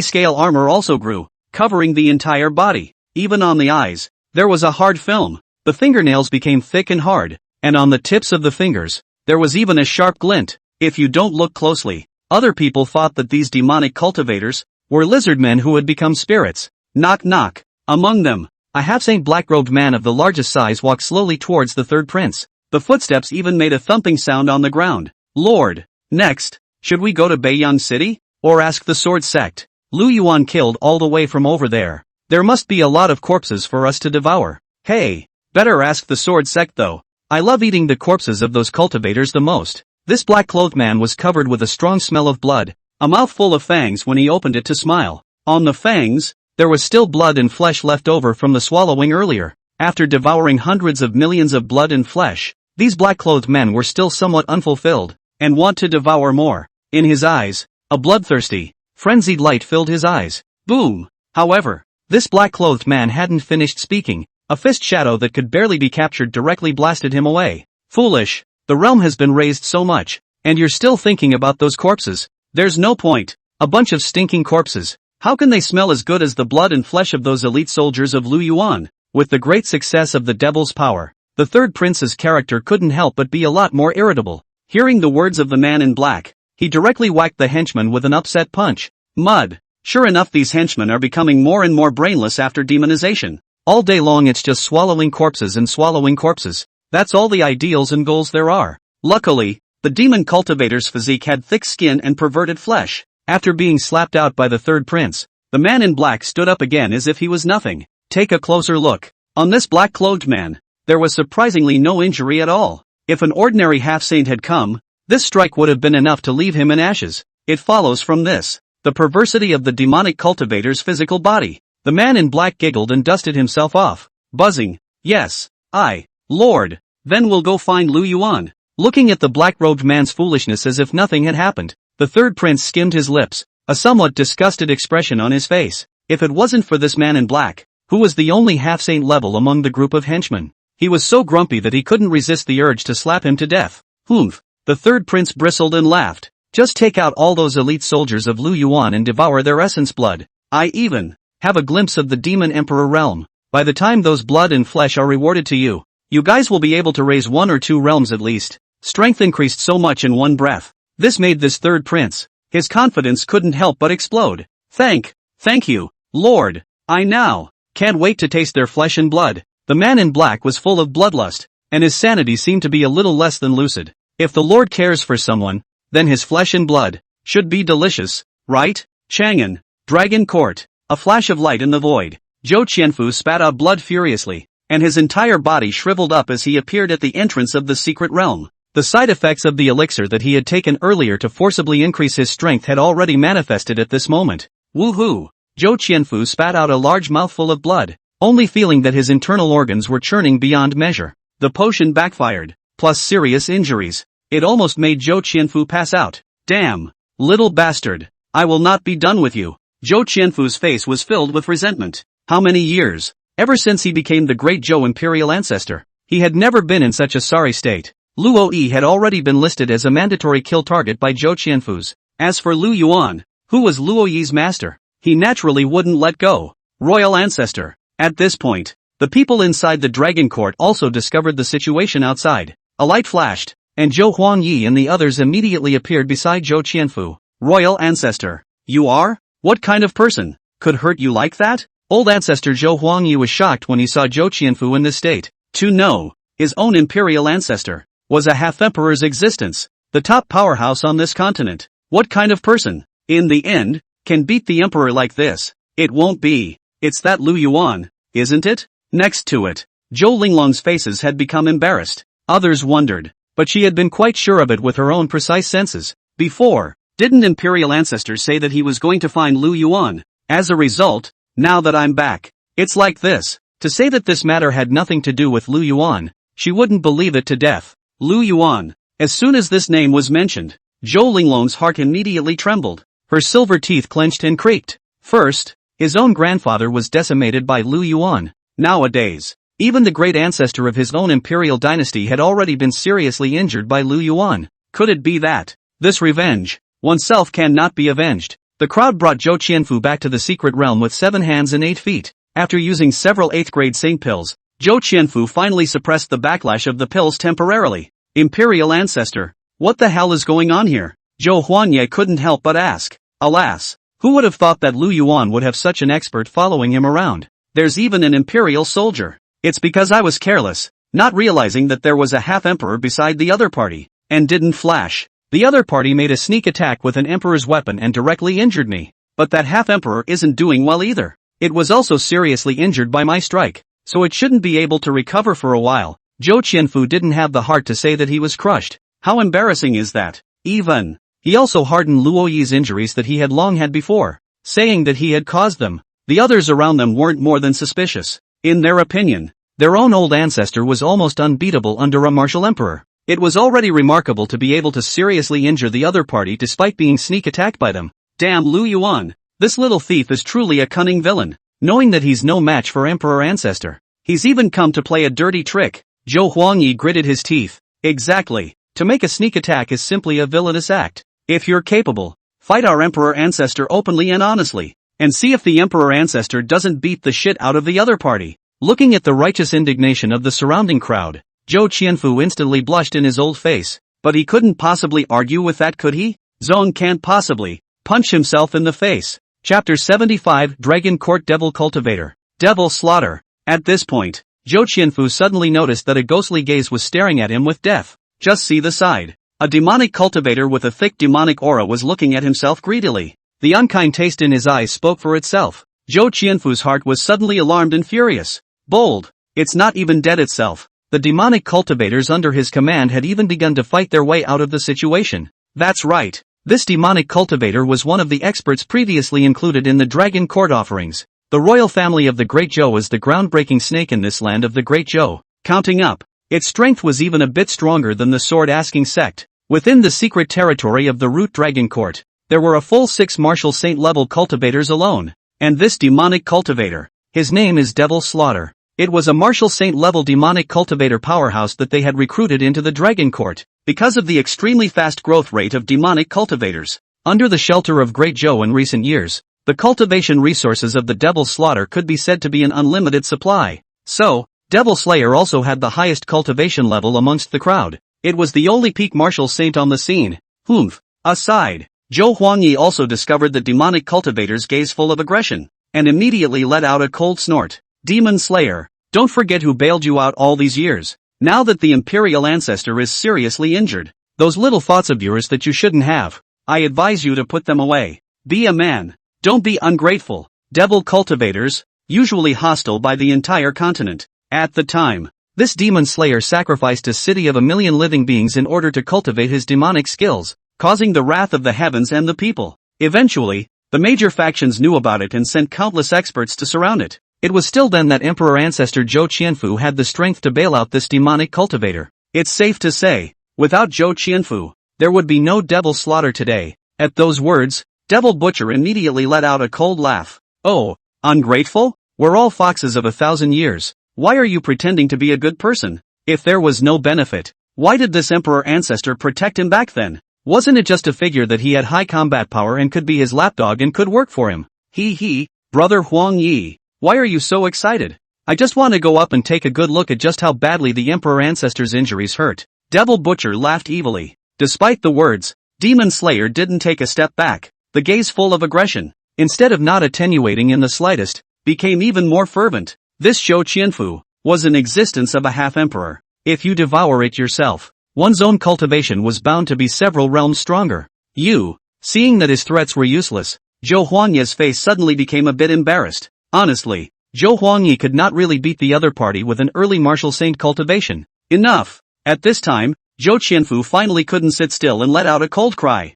scale armor also grew, covering the entire body. Even on the eyes, there was a hard film. The fingernails became thick and hard, and on the tips of the fingers, there was even a sharp glint. If you don't look closely, other people thought that these demonic cultivators were lizard men who had become spirits. Knock knock. Among them, a half-saint black-robed man of the largest size walked slowly towards the third prince. The footsteps even made a thumping sound on the ground. Lord. Next, should we go to Beiyang City? Or ask the sword sect? Lu Yuan killed all the way from over there. There must be a lot of corpses for us to devour. Hey, better ask the sword sect though. I love eating the corpses of those cultivators the most. This black-clothed man was covered with a strong smell of blood, a mouthful of fangs when he opened it to smile. On the fangs, there was still blood and flesh left over from the swallowing earlier. After devouring hundreds of millions of blood and flesh, these black-clothed men were still somewhat unfulfilled, and want to devour more. In his eyes, a bloodthirsty, frenzied light filled his eyes. Boom! However, this black-clothed man hadn't finished speaking. A fist shadow that could barely be captured directly blasted him away. Foolish, the realm has been raised so much, and you're still thinking about those corpses. There's no point. A bunch of stinking corpses. How can they smell as good as the blood and flesh of those elite soldiers of Lu Yuan? With the great success of the devil's power, the third prince's character couldn't help but be a lot more irritable. Hearing the words of the man in black, he directly whacked the henchman with an upset punch. Mud. Sure enough, these henchmen are becoming more and more brainless after demonization. All day long it's just swallowing corpses and swallowing corpses. That's all the ideals and goals there are. Luckily, the demon cultivator's physique had thick skin and perverted flesh. After being slapped out by the third prince, the man in black stood up again as if he was nothing. Take a closer look. On this black-clothed man, there was surprisingly no injury at all. If an ordinary half-saint had come, this strike would have been enough to leave him in ashes. It follows from this, the perversity of the demonic cultivator's physical body. The man in black giggled and dusted himself off, buzzing. Yes, Lord. Then we'll go find Lu Yuan. Looking at the black-robed man's foolishness as if nothing had happened, the third prince skimmed his lips, a somewhat disgusted expression on his face. If it wasn't for this man in black, who was the only half-saint level among the group of henchmen, he was so grumpy that he couldn't resist the urge to slap him to death. Humph. The third prince bristled and laughed. Just take out all those elite soldiers of Lu Yuan and devour their essence blood. I even have a glimpse of the demon emperor realm. By the time those blood and flesh are rewarded to you, you guys will be able to raise 1 or 2 realms at least. Strength increased so much in one breath. This made this third prince. His confidence couldn't help but explode. Thank you, Lord. I now can't wait to taste their flesh and blood. The man in black was full of bloodlust, and his sanity seemed to be a little less than lucid. If the Lord cares for someone, then his flesh and blood should be delicious, right? Chang'an, Dragon Court. A flash of light in the void. Zhou Qianfu spat out blood furiously, and his entire body shriveled up as he appeared at the entrance of the secret realm. The side effects of the elixir that he had taken earlier to forcibly increase his strength had already manifested at this moment. Woohoo! Zhou Qianfu spat out a large mouthful of blood, only feeling that his internal organs were churning beyond measure. The potion backfired, plus serious injuries. It almost made Zhou Qianfu pass out. Damn! Little bastard! I will not be done with you. Zhou Qianfu's face was filled with resentment. How many years? Ever since he became the great Zhou imperial ancestor, he had never been in such a sorry state. Luo Yi had already been listed as a mandatory kill target by Zhou Qianfu's. As for Lu Yuan, who was Luo Yi's master, he naturally wouldn't let go. Royal ancestor. At this point, the people inside the Dragon Court also discovered the situation outside. A light flashed, and Zhou Huangyi and the others immediately appeared beside Zhou Qianfu. Royal ancestor. You are? What kind of person could hurt you like that? Old ancestor Zhou Huangyi was shocked when he saw Zhou Qianfu in this state. To know his own imperial ancestor was a half-emperor's existence, the top powerhouse on this continent. What kind of person, in the end, can beat the emperor like this? It won't be. It's that Lu Yuan, isn't it? Next to it, Zhou Linglong's faces had become embarrassed. Others wondered, but she had been quite sure of it with her own precise senses. Before, didn't imperial ancestors say that he was going to find Lu Yuan? As a result, now that I'm back, it's like this. To say that this matter had nothing to do with Lu Yuan, she wouldn't believe it to death. Lu Yuan. As soon as this name was mentioned, Zhou Linglong's heart immediately trembled. Her silver teeth clenched and creaked. First, his own grandfather was decimated by Lu Yuan. Nowadays, even the great ancestor of his own imperial dynasty had already been seriously injured by Lu Yuan. Could it be that this revenge oneself cannot be avenged? The crowd brought Zhou Qianfu back to the secret realm with 7 hands and 8 feet. After using several 8th-grade saint pills, Zhou Qianfu finally suppressed the backlash of the pills temporarily. Imperial ancestor, what the hell is going on here? Zhou Huanye couldn't help but ask. Alas, who would have thought that Lu Yuan would have such an expert following him around? There's even an imperial soldier. It's because I was careless, not realizing that there was a half-emperor beside the other party, and didn't flash. The other party made a sneak attack with an emperor's weapon and directly injured me. But that half-emperor isn't doing well either. It was also seriously injured by my strike, so it shouldn't be able to recover for a while. Zhou Qianfu didn't have the heart to say that he was crushed. How embarrassing is that? Even, he also hardened Luo Yi's injuries that he had long had before, saying that he had caused them. The others around them weren't more than suspicious. In their opinion, Their own old ancestor was almost unbeatable under a martial emperor. It was already remarkable to be able to seriously injure the other party despite being sneak attacked by them. Damn Lu Yuan. This little thief is truly a cunning villain. Knowing that he's no match for Emperor Ancestor, he's even come to play a dirty trick. Zhou Huangyi gritted his teeth. Exactly. To make a sneak attack is simply a villainous act. If you're capable, fight our Emperor Ancestor openly and honestly, and see if the Emperor Ancestor doesn't beat the shit out of the other party. Looking at the righteous indignation of the surrounding crowd, Zhou Qianfu instantly blushed in his old face, but he couldn't possibly argue with that, could he? Zhong can't possibly punch himself in the face. Chapter 75 Dragon Court Devil Cultivator. Devil Slaughter. At this point, Zhou Qianfu suddenly noticed that a ghostly gaze was staring at him with death. Just see the side. A demonic cultivator with a thick demonic aura was looking at himself greedily. The unkind taste in his eyes spoke for itself. Zhou Qianfu's heart was suddenly alarmed and furious. Bold. It's not even dead itself. The demonic cultivators under his command had even begun to fight their way out of the situation. That's right. This demonic cultivator was one of the experts previously included in the Dragon Court offerings. The royal family of the Great Zhou is the groundbreaking snake in this land of the Great Zhou. Counting up, its strength was even a bit stronger than the sword-asking sect. Within the secret territory of the Root Dragon Court, there were a full 6 martial saint-level cultivators alone. And this demonic cultivator, his name is Devil Slaughter. It was a martial saint-level demonic cultivator powerhouse that they had recruited into the Dragon Court. Because of the extremely fast growth rate of demonic cultivators, under the shelter of Great Zhou in recent years, the cultivation resources of the Devil Slaughter could be said to be an unlimited supply. So, Devil Slayer also had the highest cultivation level amongst the crowd. It was the only peak martial saint on the scene. Aside, Zhou Huangyi also discovered the demonic cultivator's gaze full of aggression, and immediately let out a cold snort. Demon Slayer, don't forget who bailed you out all these years. Now that the Imperial Ancestor is seriously injured, those little thoughts of yours that you shouldn't have, I advise you to put them away. Be a man. Don't be ungrateful. Devil cultivators, usually hostile by the entire continent. At the time, this demon slayer sacrificed a city of 1 million living beings in order to cultivate his demonic skills, causing the wrath of the heavens and the people. Eventually, the major factions knew about it and sent countless experts to surround it. It was still then that Emperor Ancestor Zhou Qianfu had the strength to bail out this demonic cultivator. It's safe to say, without Zhou Qianfu, there would be no Devil Slaughter today. At those words, Devil Butcher immediately let out a cold laugh. Oh, ungrateful? We're all foxes of 1,000 years. Why are you pretending to be a good person? If there was no benefit, why did this Emperor Ancestor protect him back then? Wasn't it just a figure that he had high combat power and could be his lapdog and could work for him? Brother Huang Yi. Why are you so excited? I just want to go up and take a good look at just how badly the Emperor Ancestor's injuries hurt. Devil Butcher laughed evilly. Despite the words, Demon Slayer didn't take a step back. The gaze full of aggression, instead of not attenuating in the slightest, became even more fervent. This Zhou Qianfu was an existence of a half-emperor. If you devour it yourself, one's own cultivation was bound to be several realms stronger. Seeing that his threats were useless, Zhou Huangyi's face suddenly became a bit embarrassed. Honestly, Zhou Huangyi could not really beat the other party with an early martial saint cultivation. Enough! At this time, Zhou Qianfu finally couldn't sit still and let out a cold cry.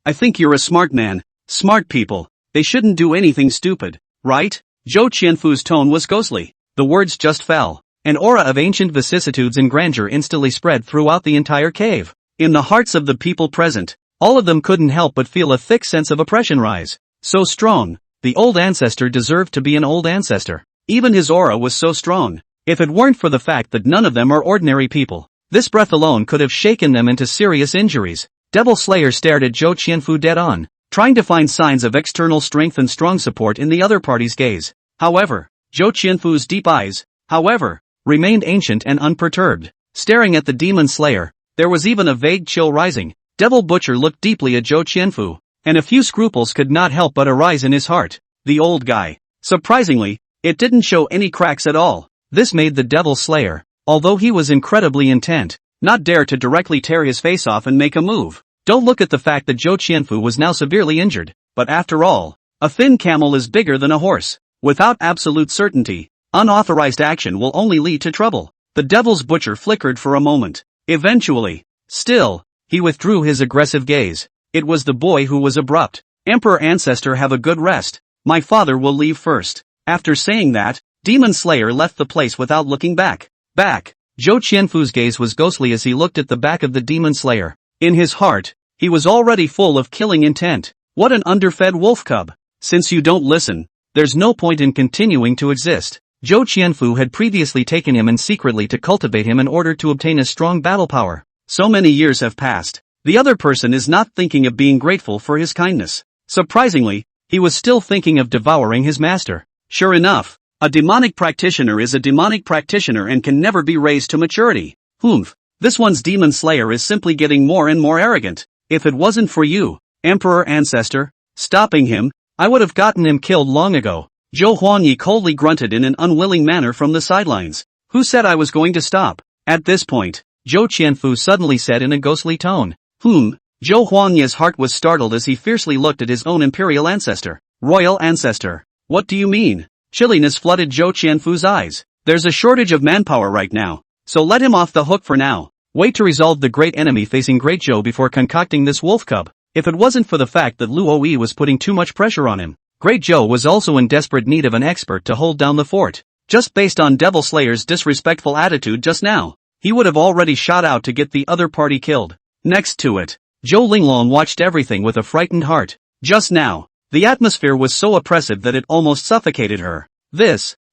I think you're a smart man. Smart people, they shouldn't do anything stupid, right? Zhou Qianfu's tone was ghostly. The words just fell. An aura of ancient vicissitudes and grandeur instantly spread throughout the entire cave. In the hearts of the people present, all of them couldn't help but feel a thick sense of oppression rise. So strong. The old ancestor deserved to be an old ancestor. Even his aura was so strong. If it weren't for the fact that none of them are ordinary people, this breath alone could have shaken them into serious injuries. Devil Slayer stared at Zhou Qianfu dead on, trying to find signs of external strength and strong support in the other party's gaze. However, Zhou Qianfu's deep eyes, remained ancient and unperturbed. Staring at the Demon Slayer, there was even a vague chill rising. Devil Butcher looked deeply at Zhou Qianfu, and a few scruples could not help but arise in his heart. The old guy. Surprisingly, it didn't show any cracks at all. This made the Devil Slayer, although he was incredibly intent, not dare to directly tear his face off and make a move. Don't look at the fact that Zhou Qianfu was now severely injured, but after all, a thin camel is bigger than a horse. Without absolute certainty, unauthorized action will only lead to trouble. The Devil's Butcher flickered for a moment. Eventually, still, he withdrew his aggressive gaze. It was the boy who was abrupt. Emperor Ancestor, have a good rest. My father will leave first. After saying that, Demon Slayer left the place without looking back. Zhou Qianfu's gaze was ghostly as he looked at the back of the Demon Slayer. In his heart, he was already full of killing intent. What an underfed wolf cub. Since you don't listen, there's no point in continuing to exist. Zhou Qianfu had previously taken him in secretly to cultivate him in order to obtain a strong battle power. So many years have passed. The other person is not thinking of being grateful for his kindness. Surprisingly, he was still thinking of devouring his master. Sure enough, a demonic practitioner is a demonic practitioner and can never be raised to maturity. This one's Demon Slayer is simply getting more and more arrogant. If it wasn't for you, Emperor Ancestor, stopping him, I would have gotten him killed long ago. Zhou Huangyi coldly grunted in an unwilling manner from the sidelines. Who said I was going to stop? At this point, Zhou Qianfu suddenly said in a ghostly tone. Zhou Huangyi's heart was startled as he fiercely looked at his own imperial ancestor. Royal ancestor. What do you mean? Chilliness flooded Zhou Qianfu's eyes. There's a shortage of manpower right now, so let him off the hook for now. Wait to resolve the great enemy facing Great Zhou before concocting this wolf cub. If it wasn't for the fact that Luo Yi was putting too much pressure on him, Great Zhou was also in desperate need of an expert to hold down the fort. Just based on Devil Slayer's disrespectful attitude just now, he would have already shot out to get the other party killed. Next to it, Zhou Linglong watched everything with a frightened heart. Just now, the atmosphere was so oppressive that it almost suffocated her.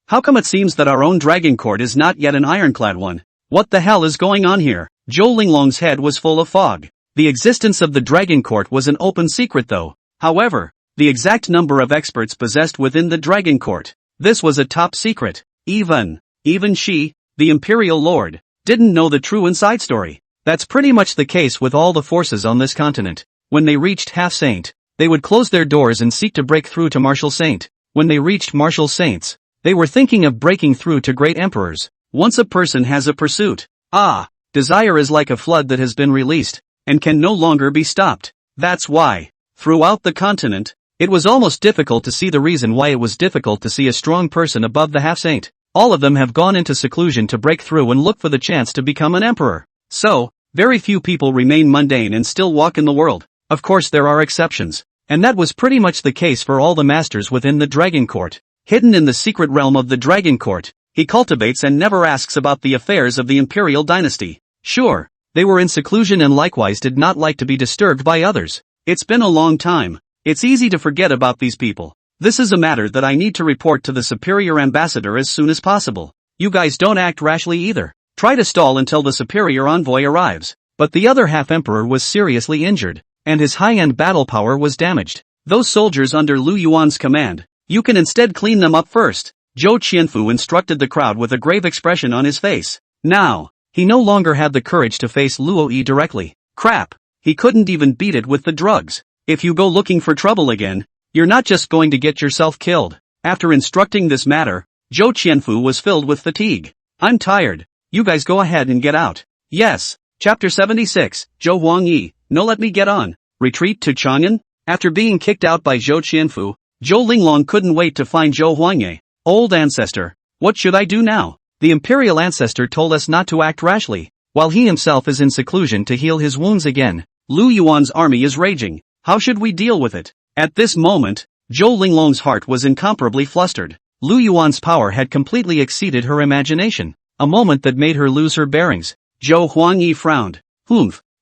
How come it seems that our own dragon court is not yet an ironclad one? What the hell is going on here? Zhou Linglong's head was full of fog. The existence of the dragon court was an open secret though. However, the exact number of experts possessed within the dragon court, this was a top secret. Even she, the imperial lord, didn't know the true inside story. That's pretty much the case with all the forces on this continent. When they reached Half Saint, they would close their doors and seek to break through to Martial Saint. When they reached Martial Saints, they were thinking of breaking through to Great Emperors. Once a person has a pursuit, desire is like a flood that has been released, and can no longer be stopped. That's why, throughout the continent, it was almost difficult to see the reason why it was difficult to see a strong person above the half-saint. All of them have gone into seclusion to break through and look for the chance to become an emperor. So, very few people remain mundane and still walk in the world. Of course there are exceptions. And that was pretty much the case for all the masters within the Dragon Court. Hidden in the secret realm of the Dragon Court, he cultivates and never asks about the affairs of the imperial dynasty. Sure, they were in seclusion and likewise did not like to be disturbed by others. It's been a long time. It's easy to forget about these people. This is a matter that I need to report to the superior ambassador as soon as possible. You guys don't act rashly either. Try to stall until the superior envoy arrives. But the other half-emperor was seriously injured, and his high-end battle power was damaged. Those soldiers under Lu Yuan's command, you can instead clean them up first. Zhou Qianfu instructed the crowd with a grave expression on his face. Now, he no longer had the courage to face Luo Yi directly. Crap, he couldn't even beat it with the drugs. If you go looking for trouble again, you're not just going to get yourself killed. After instructing this matter, Zhou Qianfu was filled with fatigue. I'm tired. You guys go ahead and get out. Yes. Chapter 76, Zhou Huangyi, no let me get on. Retreat to Chang'an? After being kicked out by Zhou Qianfu, Zhou Linglong couldn't wait to find Zhou Huangyi. Old ancestor, what should I do now? The imperial ancestor told us not to act rashly, while he himself is in seclusion to heal his wounds again. Lu Yuan's army is raging. How should we deal with it? At this moment, Zhou Linglong's heart was incomparably flustered. Lu Yuan's power had completely exceeded her imagination, a moment that made her lose her bearings. Zhou Huangyi frowned.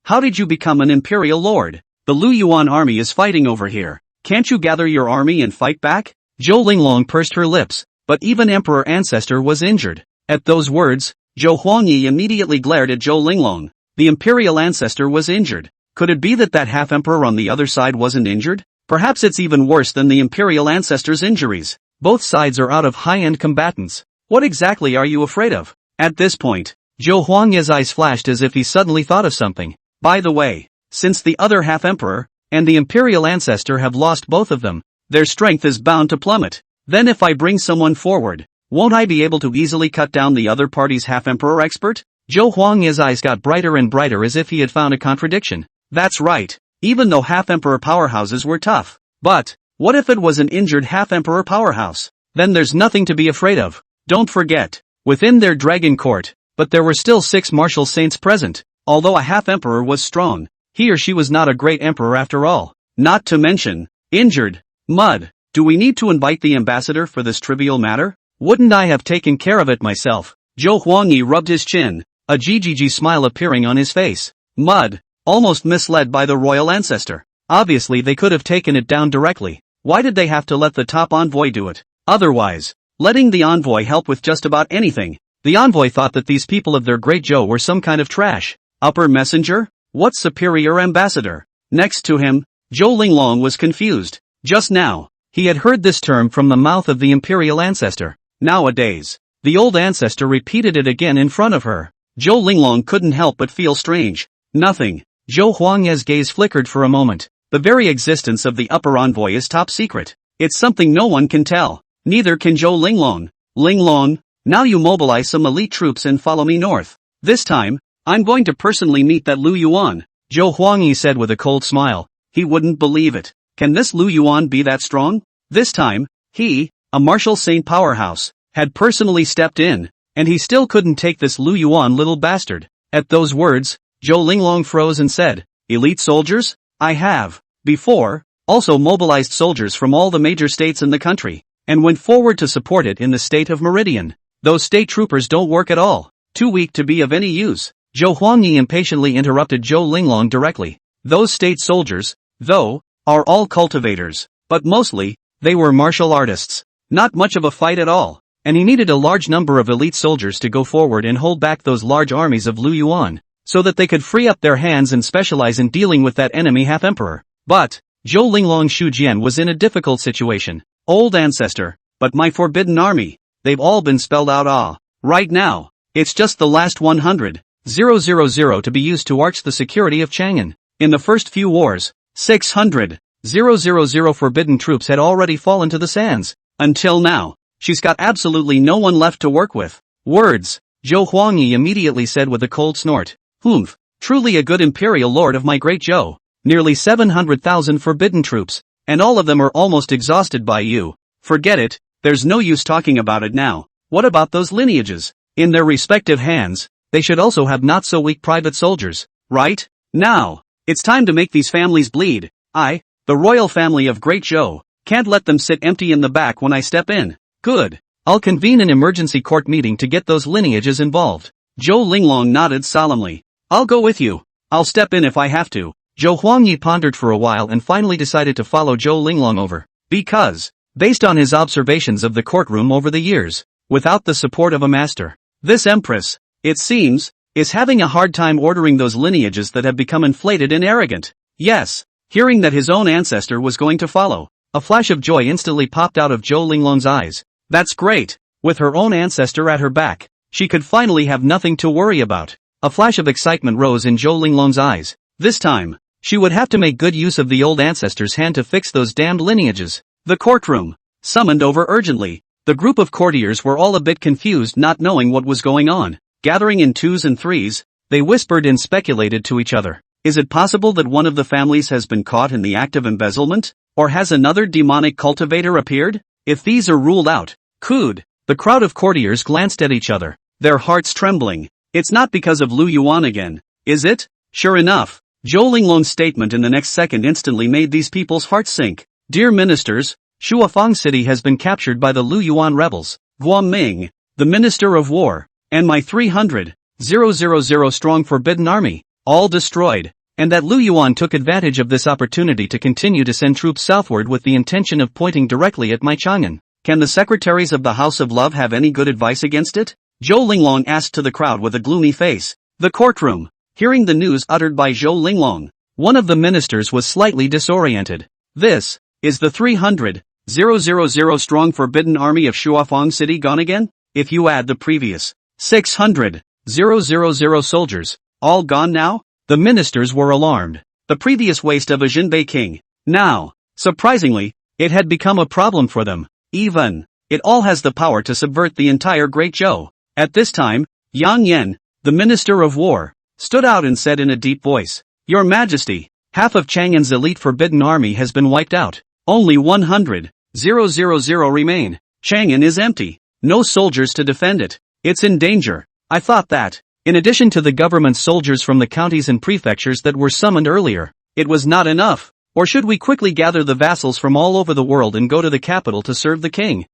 How did you become an imperial lord? The Lu Yuan army is fighting over here. Can't you gather your army and fight back? Zhou Linglong pursed her lips, but even Emperor Ancestor was injured. At those words, Zhou Huangyi immediately glared at Zhou Linglong. The imperial ancestor was injured. Could it be that half-emperor on the other side wasn't injured? Perhaps it's even worse than the imperial ancestor's injuries. Both sides are out of high-end combatants. What exactly are you afraid of? At this point, Zhou Huangyi's eyes flashed as if he suddenly thought of something. By the way, since the other half-emperor and the imperial ancestor have lost both of them, their strength is bound to plummet. Then if I bring someone forward, won't I be able to easily cut down the other party's half-emperor expert? Zhou Huangyi's eyes got brighter and brighter as if he had found a contradiction. That's right, even though half-emperor powerhouses were tough. But, what if it was an injured half-emperor powerhouse? Then there's nothing to be afraid of. Don't forget, within their dragon court, but there were still 6 martial saints present. Although a half-emperor was strong, he or she was not a great emperor after all. Not to mention, injured. Mud, do we need to invite the ambassador for this trivial matter? Wouldn't I have taken care of it myself? Zhou Huangyi rubbed his chin, a GGG smile appearing on his face. Mud, almost misled by the royal ancestor. Obviously they could have taken it down directly. Why did they have to let the top envoy do it? Otherwise, letting the envoy help with just about anything. The envoy thought that these people of their great Zhou were some kind of trash. Upper messenger? What superior ambassador? Next to him, Zhou Linglong was confused. Just now, he had heard this term from the mouth of the imperial ancestor. Nowadays, the old ancestor repeated it again in front of her. Zhou Linglong couldn't help but feel strange. Nothing. Zhou Huangye's gaze flickered for a moment. The very existence of the upper envoy is top secret. It's something no one can tell. Neither can Zhou Linglong. Linglong, now you mobilize some elite troops and follow me north. This time, I'm going to personally meet that Lu Yuan. Zhou Huangyi said with a cold smile. He wouldn't believe it. Can this Lu Yuan be that strong? This time, he, a martial saint powerhouse, had personally stepped in, and he still couldn't take this Lu Yuan little bastard. At those words, Zhou Linglong froze and said, elite soldiers? I have, before, also mobilized soldiers from all the major states in the country, and went forward to support it in the state of Meridian. Those state troopers don't work at all. Too weak to be of any use. Zhou Huangyi impatiently interrupted Zhou Linglong directly. Those state soldiers, though, are all cultivators, but mostly, they were martial artists. Not much of a fight at all, and he needed a large number of elite soldiers to go forward and hold back those large armies of Lu Yuan, so that they could free up their hands and specialize in dealing with that enemy half-emperor. But, Zhou Linglong Shujian was in a difficult situation. Old ancestor, but my forbidden army, they've all been spelled out. Right now, it's just the last 100,000 to be used to arch the security of Chang'an. In the first few wars, 600,000 forbidden troops had already fallen to the sands. Until now, she's got absolutely no one left to work with. Words, Zhou Huangyi immediately said with a cold snort. Humph, truly a good imperial lord of my great Zhou. Nearly 700,000 forbidden troops, and all of them are almost exhausted by you. Forget it, there's no use talking about it now. What about those lineages? In their respective hands, they should also have not so weak private soldiers, right? Now, it's time to make these families bleed. I, the royal family of Great Zhou, can't let them sit empty in the back when I step in. Good. I'll convene an emergency court meeting to get those lineages involved. Zhou Linglong nodded solemnly. I'll go with you. I'll step in if I have to. Zhou Huangyi pondered for a while and finally decided to follow Zhou Linglong over. Because, based on his observations of the courtroom over the years, without the support of a master, this Empress, it seems, is having a hard time ordering those lineages that have become inflated and arrogant. Yes, hearing that his own ancestor was going to follow, a flash of joy instantly popped out of Zhou Linglong's eyes. That's great. With her own ancestor at her back, she could finally have nothing to worry about. A flash of excitement rose in Zhou Linglong's eyes. This time, she would have to make good use of the old ancestor's hand to fix those damned lineages. The courtroom, summoned over urgently. The group of courtiers were all a bit confused, not knowing what was going on. Gathering in twos and threes, they whispered and speculated to each other. Is it possible that one of the families has been caught in the act of embezzlement? Or has another demonic cultivator appeared? If these are ruled out, could. The crowd of courtiers glanced at each other, their hearts trembling. It's not because of Lu Yuan again, is it? Sure enough, Zhou Linglong's statement in the next second instantly made these people's hearts sink. Dear ministers, Shuafang City has been captured by the Lu Yuan rebels. Guam Ming, the Minister of War, and my 300,000 strong forbidden army, all destroyed. And that Lu Yuan took advantage of this opportunity to continue to send troops southward with the intention of pointing directly at my Chang'an. Can the secretaries of the House of Love have any good advice against it? Zhou Linglong asked to the crowd with a gloomy face. The courtroom, hearing the news uttered by Zhou Linglong, one of the ministers was slightly disoriented. This, is the 300,000 strong forbidden army of Shuafang City gone again? If you add the previous 600,000 soldiers, all gone now? The ministers were alarmed. The previous waste of a Jinbei king. Now, surprisingly, it had become a problem for them. Even, it all has the power to subvert the entire Great Zhou. At this time, Yang Yan, the Minister of War, stood out and said in a deep voice, Your Majesty, half of Chang'an's elite forbidden army has been wiped out. Only 100,000 remain. Chang'an is empty. No soldiers to defend it. It's in danger. I thought that, in addition to the government soldiers from the counties and prefectures that were summoned earlier, it was not enough. Or should we quickly gather the vassals from all over the world and go to the capital to serve the king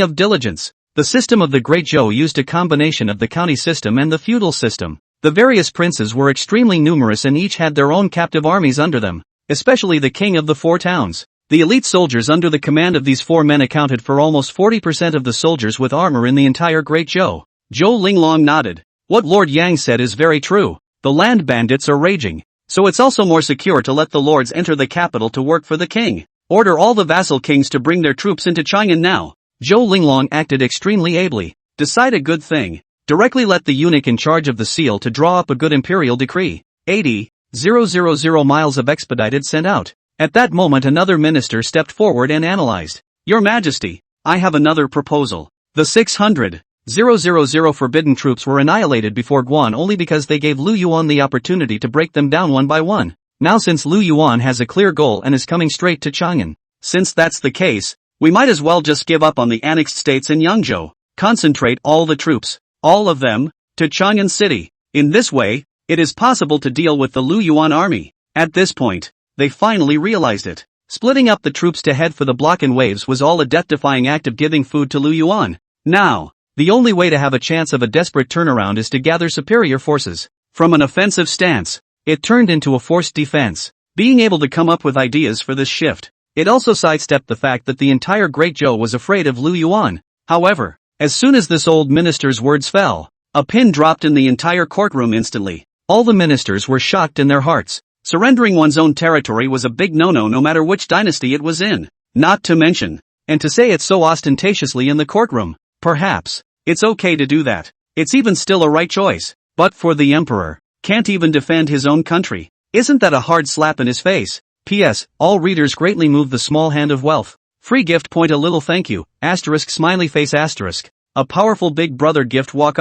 of diligence? The system of the Great Zhou used a combination of the county system and the feudal system. The various princes were extremely numerous and each had their own captive armies under them, especially the king of the four towns. The elite soldiers under the command of these four men accounted for almost 40% of the soldiers with armor in the entire Great Zhou. Zhou Linglong nodded. What Lord Yang said is very true. The land bandits are raging, so it's also more secure to let the lords enter the capital to work for the king. Order all the vassal kings to bring their troops into Chang'an now. Zhou Linglong acted extremely ably. Decide a good thing. Directly let the eunuch in charge of the seal to draw up a good imperial decree. 80,000 miles of expedited sent out. At that moment another minister stepped forward and analyzed. Your Majesty, I have another proposal. The 600,000 forbidden troops were annihilated before Guan only because they gave Lu Yuan the opportunity to break them down one by one. Now since Lu Yuan has a clear goal and is coming straight to Chang'an, since that's the case, we might as well just give up on the annexed states in Yangzhou. Concentrate all the troops, all of them, to Chang'an City. In this way, it is possible to deal with the Lu Yuan army. At this point, they finally realized it. Splitting up the troops to head for the block in waves was all a death-defying act of giving food to Lu Yuan. Now, the only way to have a chance of a desperate turnaround is to gather superior forces. From an offensive stance, it turned into a forced defense. Being able to come up with ideas for this shift, it also sidestepped the fact that the entire Great Zhou was afraid of Lu Yuan. However, as soon as this old minister's words fell, a pin dropped in the entire courtroom instantly. All the ministers were shocked in their hearts. Surrendering one's own territory was a big no-no no matter which dynasty it was in. Not to mention, and to say it so ostentatiously in the courtroom. Perhaps, it's okay to do that. It's even still a right choice. But for the emperor, can't even defend his own country. Isn't that a hard slap in his face? P.S. All readers greatly move the small hand of wealth. Free gift point a little thank you, asterisk smiley face asterisk. A powerful big brother gift walk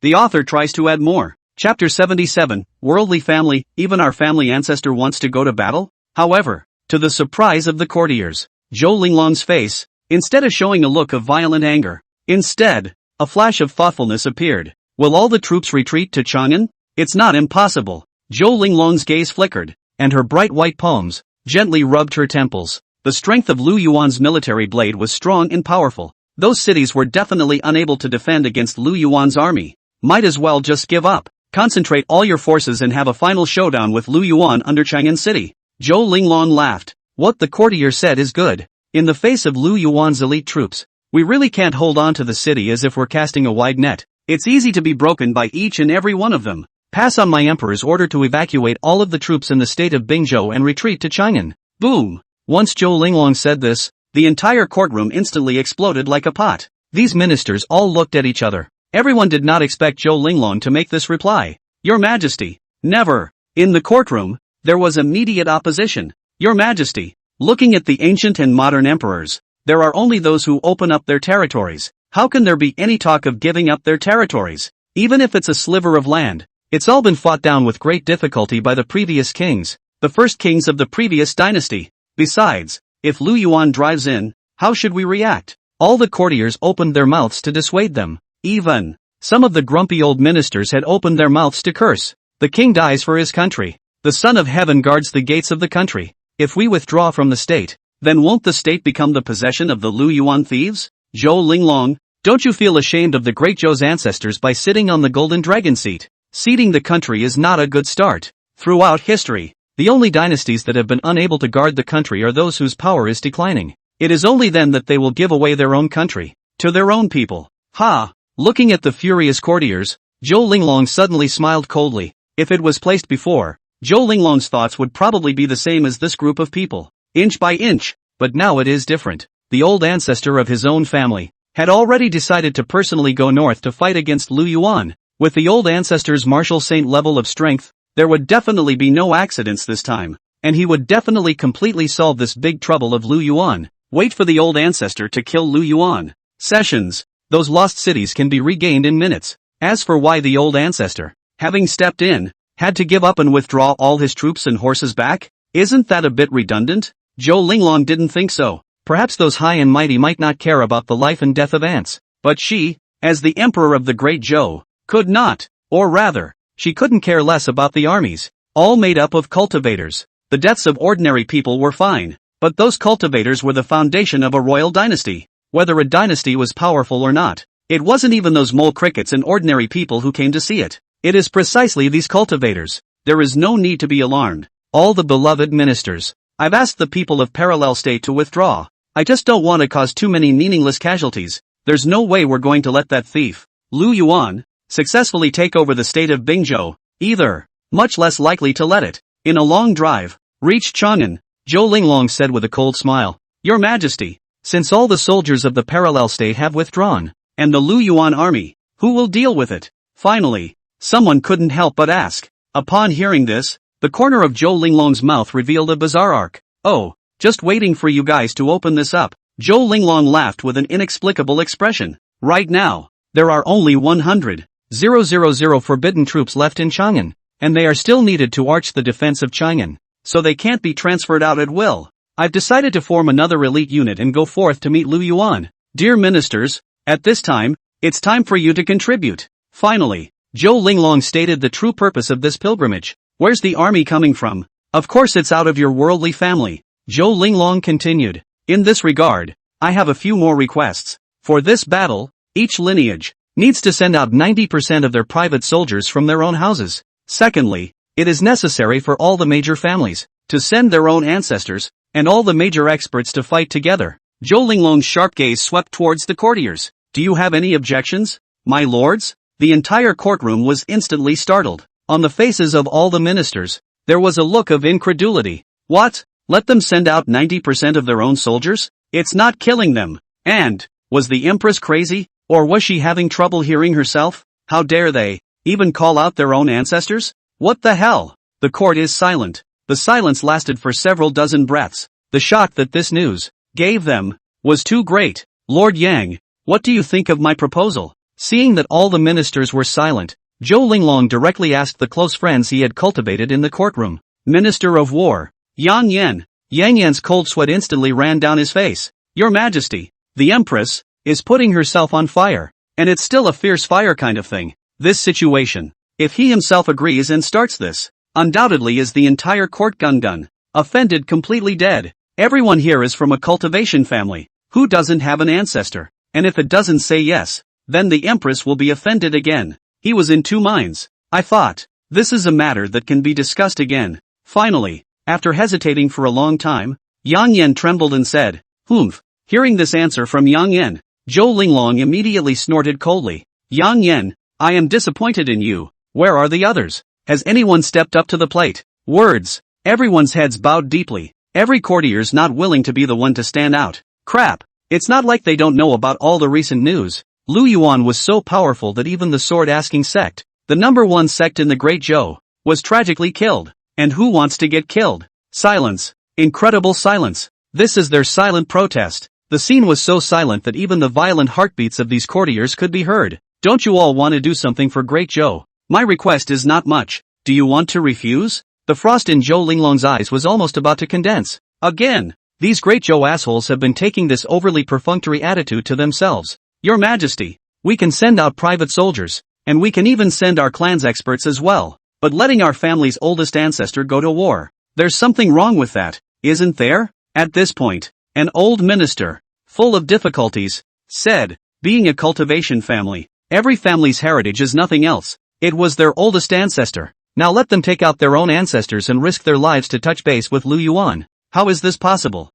The author tries to add more. Chapter 77, Worldly Family, even our family ancestor wants to go to battle? However, to the surprise of the courtiers, Zhou Linglong's face, instead of showing a look of violent anger, instead, a flash of thoughtfulness appeared. Will all the troops retreat to Chang'an? It's not impossible. Zhou Linglong's gaze flickered, and her bright white palms gently rubbed her temples. The strength of Lu Yuan's military blade was strong and powerful. Those cities were definitely unable to defend against Lu Yuan's army. Might as well just give up. Concentrate all your forces and have a final showdown with Lu Yuan under Chang'an City. Zhou Linglong laughed. What the courtier said is good. In the face of Lu Yuan's elite troops, we really can't hold on to the city as if we're casting a wide net. It's easy to be broken by each and every one of them. Pass on my emperor's order to evacuate all of the troops in the state of Bingzhou and retreat to Chang'an. Boom! Once Zhou Linglong said this, the entire courtroom instantly exploded like a pot. These ministers all looked at each other. Everyone did not expect Zhou Linglong to make this reply. Your Majesty, never. In the courtroom, there was immediate opposition. Your Majesty, looking at the ancient and modern emperors, there are only those who open up their territories. How can there be any talk of giving up their territories? Even if it's a sliver of land, it's all been fought down with great difficulty by the previous kings, the first kings of the previous dynasty. Besides, if Lu Yuan drives in, how should we react? All the courtiers opened their mouths to dissuade them. Even some of the grumpy old ministers had opened their mouths to curse. The king dies for his country. The Son of Heaven guards the gates of the country. If we withdraw from the state, then won't the state become the possession of the Lu Yuan thieves? Zhou Linglong, don't you feel ashamed of the Great Zhou's ancestors by sitting on the golden dragon seat? Ceding the country is not a good start. Throughout history, the only dynasties that have been unable to guard the country are those whose power is declining. It is only then that they will give away their own country to their own people. Ha! Looking at the furious courtiers, Zhou Linglong suddenly smiled coldly. If it was placed before, Zhou Linglong's thoughts would probably be the same as this group of people, inch by inch, but now it is different. The old ancestor of his own family had already decided to personally go north to fight against Lu Yuan. With the old ancestor's martial saint level of strength, there would definitely be no accidents this time, and he would definitely completely solve this big trouble of Lu Yuan. Wait for the old ancestor to kill Lu Yuan. Sessions. Those lost cities can be regained in minutes. As for why the old ancestor, having stepped in, had to give up and withdraw all his troops and horses back, isn't that a bit redundant? Zhou Linglong didn't think so. Perhaps those high and mighty might not care about the life and death of ants, but she, as the emperor of the Great Zhou, could not, or rather, she couldn't care less about the armies, all made up of cultivators. The deaths of ordinary people were fine, but those cultivators were the foundation of a royal dynasty. Whether a dynasty was powerful or not, It wasn't even those mole crickets and ordinary people who came to see it. It is precisely these cultivators. There is no need to be alarmed. All the beloved ministers. I've asked the people of Parallel State to withdraw. I just don't want to cause too many meaningless casualties. There's no way we're going to let that thief, Lu Yuan, successfully take over the state of Bingzhou, either. Much less likely to let it, in a long drive, reach Chang'an. Zhou Linglong said with a cold smile. Your Majesty, since all the soldiers of the Parallel State have withdrawn, and the Lu Yuan army, who will deal with it? Finally, someone couldn't help but ask. Upon hearing this, the corner of Zhou Linglong's mouth revealed a bizarre arc. Oh, just waiting for you guys to open this up. Zhou Linglong laughed with an inexplicable expression. Right now, there are only 100,000 forbidden troops left in Chang'an, and they are still needed to arch the defense of Chang'an, so they can't be transferred out at will. I've decided to form another elite unit and go forth to meet Lu Yuan. Dear ministers, at this time, it's time for you to contribute. Finally, Zhou Linglong stated the true purpose of this pilgrimage. Where's the army coming from? Of course it's out of your worldly family. Zhou Linglong continued. In this regard, I have a few more requests. For this battle, each lineage needs to send out 90% of their private soldiers from their own houses. Secondly, it is necessary for all the major families to send their own ancestors, and all the major experts to fight together. Zhou Linglong's sharp gaze swept towards the courtiers. Do you have any objections, my lords? The entire courtroom was instantly startled. On the faces of all the ministers, there was a look of incredulity. What? Let them send out 90% of their own soldiers? It's not killing them. And, was the Empress crazy, or was she having trouble hearing herself? How dare they even call out their own ancestors? What the hell? The court is silent. The silence lasted for several dozen breaths. The shock that this news gave them was too great. Lord Yang, what do you think of my proposal? Seeing that all the ministers were silent, Zhou Linglong directly asked the close friends he had cultivated in the courtroom. Minister of War, Yang Yan. Yang Yan's cold sweat instantly ran down his face. Your Majesty, the Empress is putting herself on fire, and it's still a fierce fire kind of thing. This situation, if he himself agrees and starts this, undoubtedly is the entire court gun offended completely dead. Everyone here is from a cultivation family. Who doesn't have an ancestor? And if it doesn't say yes, then the Empress will be offended again. He was in two minds. I thought, this is a matter that can be discussed again. Finally, after hesitating for a long time, Yang Yan trembled and said, Humph. Hearing this answer from Yang Yan, Zhou Linglong immediately snorted coldly. Yang Yan, I am disappointed in you. Where are the others? Has anyone stepped up to the plate? Words. Everyone's heads bowed deeply. Every courtier's not willing to be the one to stand out. Crap. It's not like they don't know about all the recent news. Lu Yuan was so powerful that even the sword-asking sect, the #1 sect in the Great Zhou, was tragically killed. And who wants to get killed? Silence. Incredible silence. This is their silent protest. The scene was so silent that even the violent heartbeats of these courtiers could be heard. Don't you all want to do something for Great Zhou? My request is not much. Do you want to refuse? The frost in Zhou Linglong's eyes was almost about to condense. Again, these Great Zhou assholes have been taking this overly perfunctory attitude to themselves. Your Majesty, we can send out private soldiers, and we can even send our clan's experts as well. But letting our family's oldest ancestor go to war, there's something wrong with that, isn't there? At this point, an old minister, full of difficulties, said, being a cultivation family, every family's heritage is nothing else. It was their oldest ancestor. Now let them take out their own ancestors and risk their lives to touch base with Lu Yuan. How is this possible?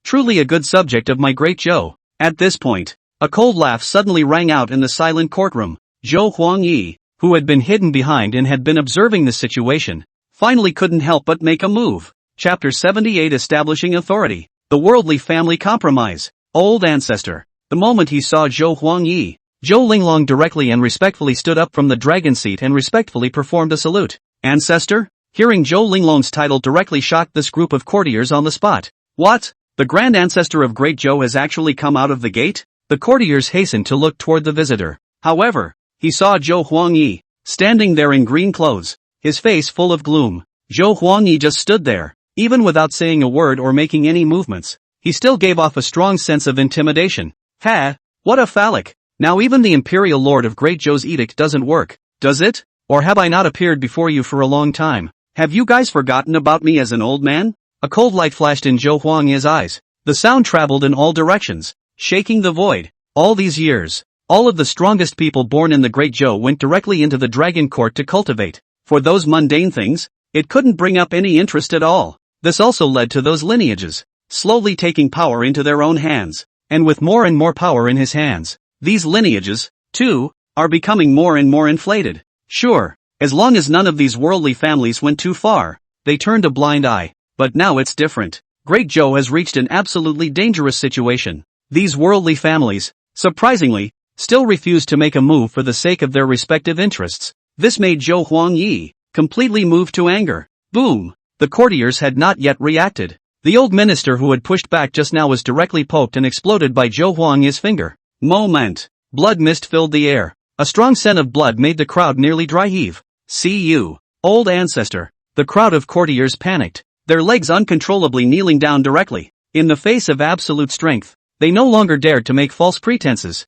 Truly a good subject of my Great Zhou. At this point, a cold laugh suddenly rang out in the silent courtroom. Zhou Huangyi, who had been hidden behind and had been observing the situation, finally couldn't help but make a move. Chapter 78 Establishing Authority. The Worldly Family Compromise. Old Ancestor. The moment he saw Zhou Huangyi, Zhou Linglong directly and respectfully stood up from the dragon seat and respectfully performed a salute. Ancestor? Hearing Zhou Linglong's title directly shocked this group of courtiers on the spot. What? The Grand Ancestor of Great Zhou has actually come out of the gate? The courtiers hastened to look toward the visitor. However, he saw Zhou Huangyi, standing there in green clothes, his face full of gloom. Zhou Huangyi just stood there, even without saying a word or making any movements. He still gave off a strong sense of intimidation. What a phallic. Now even the Imperial Lord of Great Zhou's edict doesn't work, does it? Or have I not appeared before you for a long time? Have you guys forgotten about me as an old man? A cold light flashed in Zhou Huangyi's eyes. The sound traveled in all directions, shaking the void. All these years, All of the strongest people born in the Great Zhou went directly into the dragon court to cultivate. For those mundane things, it couldn't bring up any interest at all. This also led to those lineages slowly taking power into their own hands. And with more and more power in his hands, these lineages, too, are becoming more and more inflated. Sure, as long as none of these worldly families went too far, they turned a blind eye. But now it's different. Great Zhou has reached an absolutely dangerous situation. These worldly families, surprisingly, still refuse to make a move for the sake of their respective interests. This made Zhou Huangyi completely move to anger. Boom! The courtiers had not yet reacted. The old minister who had pushed back just now was directly poked and exploded by Zhou Huangyi's finger. Moment. Blood mist filled the air. A strong scent of blood made the crowd nearly dry heave. See you, old ancestor. The crowd of courtiers panicked, their legs uncontrollably kneeling down directly. In the face of absolute strength, they no longer dared to make false pretenses.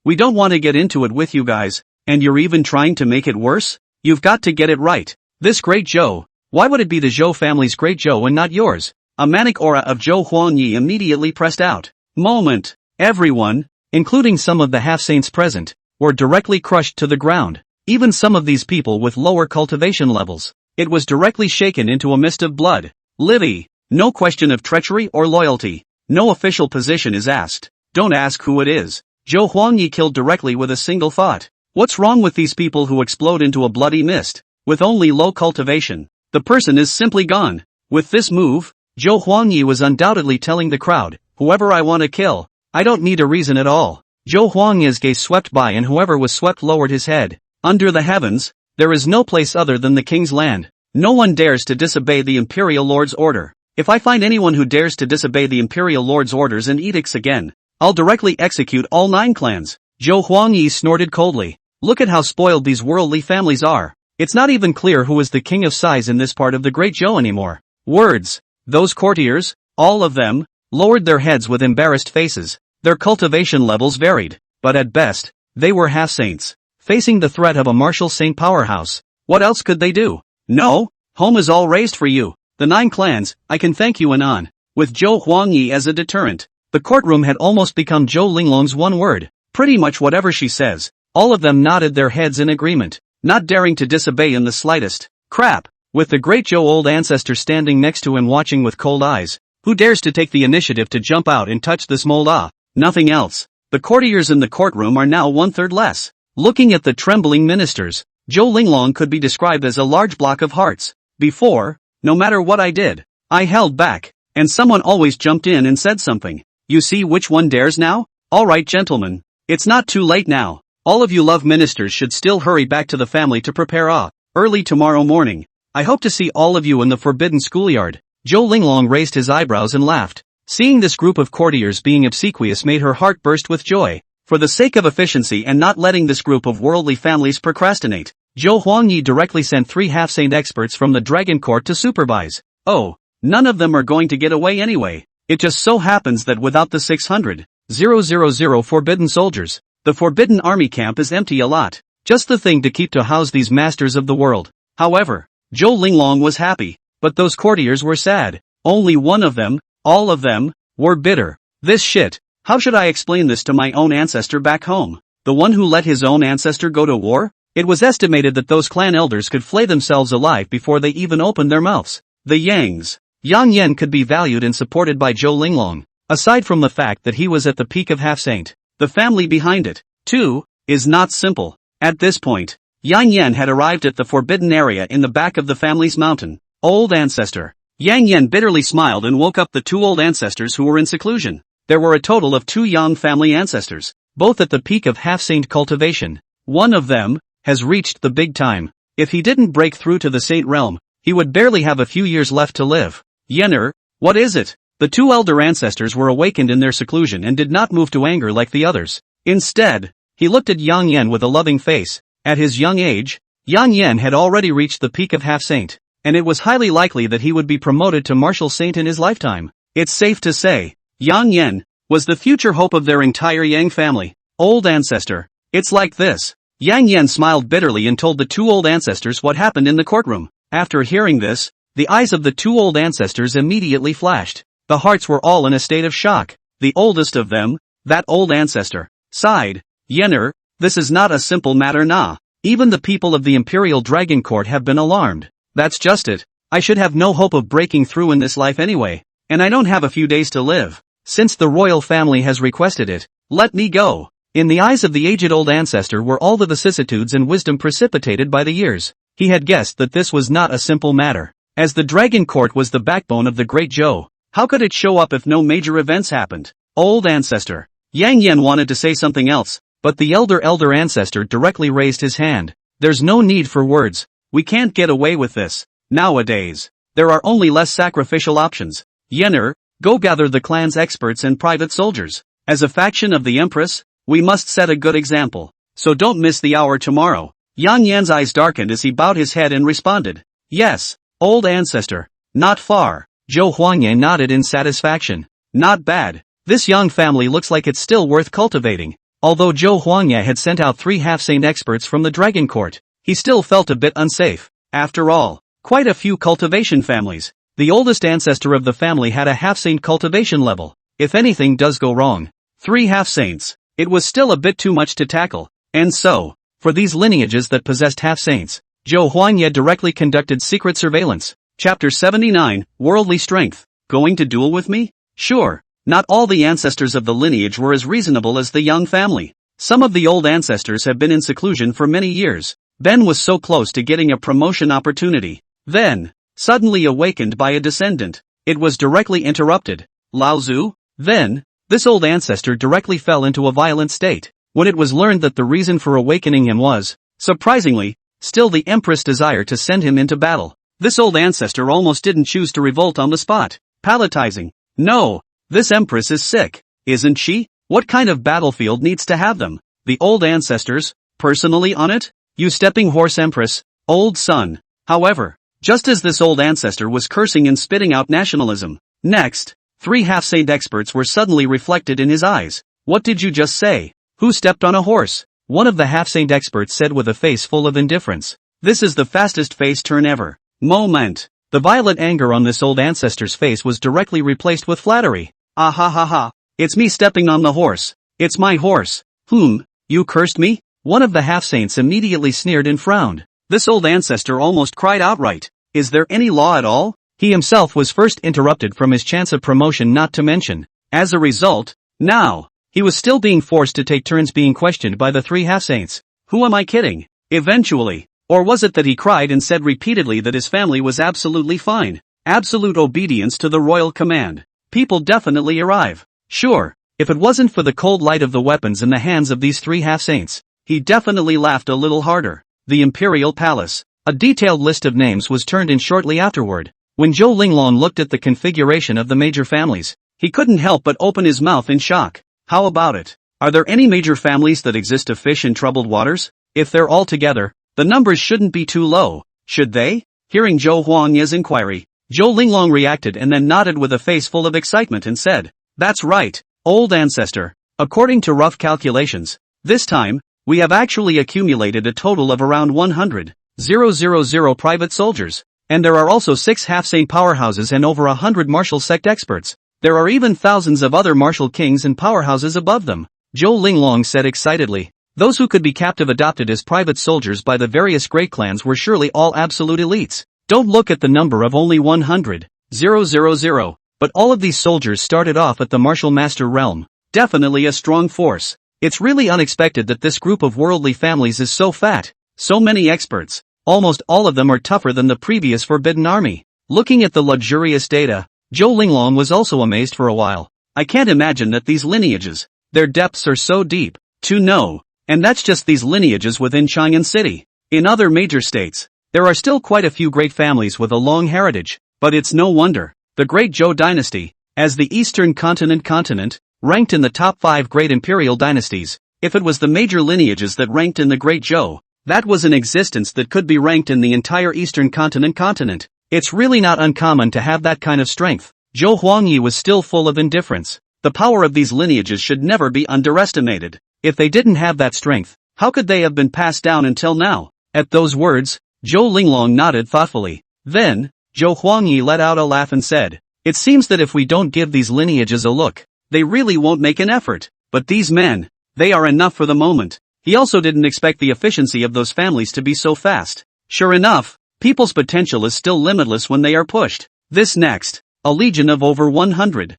We don't want to get into it with you guys, and you're even trying to make it worse? You've got to get it right. This Great Zhou, why would it be the Zhou family's Great Zhou and not yours? A manic aura of Zhou Huangyi immediately pressed out. Moment. Everyone, including some of the half-saints present, were directly crushed to the ground. Even some of these people with lower cultivation levels. It was directly shaken into a mist of blood. Livy, no question of treachery or loyalty. No official position is asked. Don't ask who it is. Zhou Huangyi killed directly with a single thought. What's wrong with these people who explode into a bloody mist? With only low cultivation, the person is simply gone. With this move, Zhou Huangyi was undoubtedly telling the crowd, whoever I want to kill, I don't need a reason at all. Zhou Huangyi's gaze swept by and whoever was swept lowered his head. Under the heavens, there is no place other than the king's land. No one dares to disobey the imperial lord's order. If I find anyone who dares to disobey the imperial lord's orders and edicts again, I'll directly execute all 9 clans. Zhou Huangyi snorted coldly. Look at how spoiled these worldly families are. It's not even clear who is the king of size in this part of the Great Zhou anymore. Words. Those courtiers, all of them, lowered their heads with embarrassed faces. Their cultivation levels varied, but at best, they were half-saints, facing the threat of a martial saint powerhouse. What else could they do? No, home is all raised for you. The 9 clans, I can thank you and on. With Zhou Huangyi as a deterrent, the courtroom had almost become Zhou Linglong's one word. Pretty much whatever she says. All of them nodded their heads in agreement, not daring to disobey in the slightest. Crap! With the Great Zhou old ancestor standing next to him watching with cold eyes. Who dares to take the initiative to jump out and touch this mold? Nothing else. The courtiers in the courtroom are now 1/3 less. Looking at the trembling ministers, Zhou Linglong could be described as a large block of hearts. Before, no matter what I did, I held back, and someone always jumped in and said something. You see which one dares now? Alright gentlemen, it's not too late now. All of you love ministers should still hurry back to the family to prepare early tomorrow morning. I hope to see all of you in the forbidden schoolyard. Zhou Linglong raised his eyebrows and laughed. Seeing this group of courtiers being obsequious made her heart burst with joy. For the sake of efficiency and not letting this group of worldly families procrastinate, Zhou Huangyi directly sent 3 half-saint experts from the Dragon Court to supervise. Oh, none of them are going to get away anyway. It just so happens that without the 600,000 forbidden soldiers, the forbidden army camp is empty a lot. Just the thing to keep to house these masters of the world. However, Zhou Linglong was happy, but those courtiers were sad. Only one of them, all of them, were bitter. This shit. How should I explain this to my own ancestor back home? The one who let his own ancestor go to war? It was estimated that those clan elders could flay themselves alive before they even opened their mouths. The Yangs. Yang Yan could be valued and supported by Zhou Linglong. Aside from the fact that he was at the peak of half-saint, the family behind it, too, is not simple. At this point, Yang Yan had arrived at the forbidden area in the back of the family's mountain. Old ancestor. Yang Yan bitterly smiled and woke up the 2 old ancestors who were in seclusion. There were a total of 2 young family ancestors, both at the peak of half-saint cultivation. One of them has reached the big time. If he didn't break through to the saint realm, he would barely have a few years left to live. Yenner, what is it? The 2 elder ancestors were awakened in their seclusion and did not move to anger like the others. Instead, he looked at Yang Yan with a loving face. At his young age, Yang Yan had already reached the peak of half-saint, and it was highly likely that he would be promoted to martial saint in his lifetime. It's safe to say, Yang Yan was the future hope of their entire Yang family. Old ancestor, it's like this. Yang Yan smiled bitterly and told the 2 old ancestors what happened in the courtroom. After hearing this, the eyes of the 2 old ancestors immediately flashed. The hearts were all in a state of shock. The oldest of them, that old ancestor, sighed. Yener, this is not a simple matter nah. Even the people of the Imperial Dragon Court have been alarmed. That's just it. I should have no hope of breaking through in this life anyway. And I don't have a few days to live. Since the royal family has requested it, let me go. In the eyes of the aged old ancestor were all the vicissitudes and wisdom precipitated by the years. He had guessed that this was not a simple matter. As the Dragon Court was the backbone of the Great Zhou, how could it show up if no major events happened? Old ancestor. Yang Yan wanted to say something else, but the elder ancestor directly raised his hand. There's no need for words. We can't get away with this. Nowadays, there are only less sacrificial options. Yener, go gather the clan's experts and private soldiers. As a faction of the Empress, we must set a good example. So don't miss the hour tomorrow. Yang Yan's eyes darkened as he bowed his head and responded. Yes, old ancestor. Not far. Zhou Huangye nodded in satisfaction. Not bad. This young family looks like it's still worth cultivating. Although Zhou Huangye had sent out 3 half-saint experts from the Dragon Court, he still felt a bit unsafe. After all, quite a few cultivation families. The oldest ancestor of the family had a half-saint cultivation level. If anything does go wrong, 3 half-saints. It was still a bit too much to tackle. And so, for these lineages that possessed half-saints, Zhou Huangye directly conducted secret surveillance. Chapter 79, Worldly Strength. Going to duel with me? Sure. Not all the ancestors of the lineage were as reasonable as the young family. Some of the old ancestors have been in seclusion for many years. Ben was so close to getting a promotion opportunity. Then, suddenly awakened by a descendant. It was directly interrupted. Lao Zu? Then, this old ancestor directly fell into a violent state. When it was learned that the reason for awakening him was, surprisingly, still the Empress' desire to send him into battle. This old ancestor almost didn't choose to revolt on the spot. Palatizing. No, this Empress is sick, isn't she? What kind of battlefield needs to have them? The old ancestors, personally on it? You stepping horse Empress, old son. However, just as this old ancestor was cursing and spitting out nationalism, next, 3 half-saint experts were suddenly reflected in his eyes. What did you just say? Who stepped on a horse? One of the half-saint experts said with a face full of indifference. This is the fastest face turn ever. Moment. The violent anger on this old ancestor's face was directly replaced with flattery. Ah ha ha ha. It's me stepping on the horse. It's my horse. You cursed me? One of the half-saints immediately sneered and frowned. This old ancestor almost cried outright. Is there any law at all? He himself was first interrupted from his chance of promotion, not to mention. As a result, now, he was still being forced to take turns being questioned by the 3 half-saints. Who am I kidding? Eventually. Or was it that he cried and said repeatedly that his family was absolutely fine? Absolute obedience to the royal command. People definitely arrive. Sure, if it wasn't for the cold light of the weapons in the hands of these 3 half-saints, he definitely laughed a little harder. The Imperial Palace. A detailed list of names was turned in shortly afterward. When Zhou Linglong looked at the configuration of the major families, he couldn't help but open his mouth in shock. How about it? Are there any major families that exist of fish in troubled waters? If they're all together, the numbers shouldn't be too low, should they? Hearing Zhou Huangye's inquiry, Zhou Linglong reacted and then nodded with a face full of excitement and said, That's right, old ancestor. According to rough calculations, this time, we have actually accumulated a total of around 100,000 private soldiers. And there are also 6 half-saint powerhouses and over 100 martial sect experts. There are even thousands of other martial kings and powerhouses above them. Zhou Linglong said excitedly. Those who could be captive adopted as private soldiers by the various great clans were surely all absolute elites. Don't look at the number of only 100,000, but all of these soldiers started off at the martial master realm. Definitely a strong force. It's really unexpected that this group of worldly families is so fat. So many experts. Almost all of them are tougher than the previous Forbidden Army. Looking at the luxurious data, Zhou Linglong was also amazed for a while. I can't imagine that these lineages, their depths are so deep. To know. And that's just these lineages within Chang'an City. In other major states, there are still quite a few great families with a long heritage, but it's no wonder. The Great Zhou dynasty, as the Eastern continent, ranked in the top 5 great imperial dynasties. If it was the major lineages that ranked in the Great Zhou, that was an existence that could be ranked in the entire Eastern continent. It's really not uncommon to have that kind of strength. Zhou Huangyi was still full of indifference. The power of these lineages should never be underestimated. If they didn't have that strength, how could they have been passed down until now? At those words, Zhou Linglong nodded thoughtfully. Then, Zhou Huangyi let out a laugh and said, It seems that if we don't give these lineages a look, they really won't make an effort. But these men, They are enough for the moment. He also didn't expect the efficiency of those families to be so fast. Sure enough, people's potential is still limitless when they are pushed. This next, a legion of over 100,000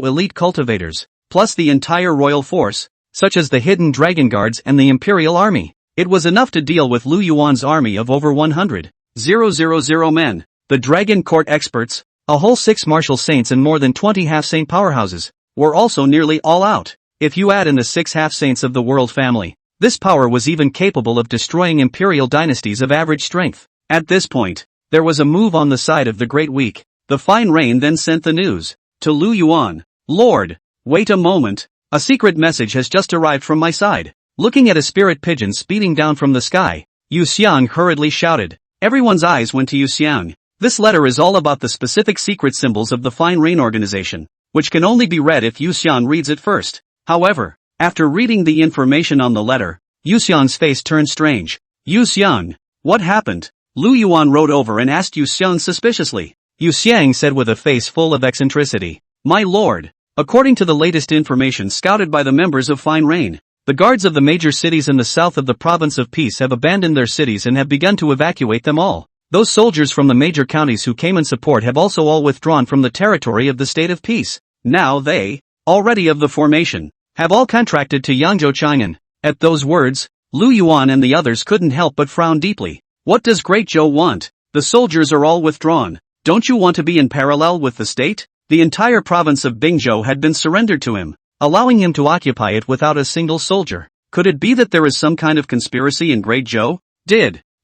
elite cultivators, plus the entire royal force, such as the hidden dragon guards and the imperial army. It was enough to deal with Lu Yuan's army of over 100,000 men. The dragon court experts, a whole 6 martial saints and more than 20 half-saint powerhouses, were also nearly all out. If you add in the 6 half-saints of the world family, this power was even capable of destroying imperial dynasties of average strength. At this point, there was a move on the side of the Great Week. The fine rain then sent the news to Lu Yuan. Lord, wait a moment, a secret message has just arrived from my side. Looking at a spirit pigeon speeding down from the sky, Yu Xiang hurriedly shouted. Everyone's eyes went to Yu Xiang. This letter is all about the specific secret symbols of the Fine Rain organization, which can only be read if Yu Xiang reads it first. However, after reading the information on the letter, Yu Xiang's face turned strange. Yu Xiang, what happened? Lu Yuan rode over and asked Yu Xiang suspiciously. Yu Xiang said with a face full of eccentricity. My lord, according to the latest information scouted by the members of Fine Rain, the guards of the major cities in the south of the province of Peace have abandoned their cities and have begun to evacuate them all. Those soldiers from the major counties who came in support have also all withdrawn from the territory of the state of Peace. Now they, already of the formation, have all contracted to Yangzhou Chang'an. At those words, Lu Yuan and the others couldn't help but frown deeply. What does Great Zhou want? The soldiers are all withdrawn. Don't you want to be in parallel with the state? The entire province of Bingzhou had been surrendered to him, allowing him to occupy it without a single soldier. Could it be that there is some kind of conspiracy in Great Zhou?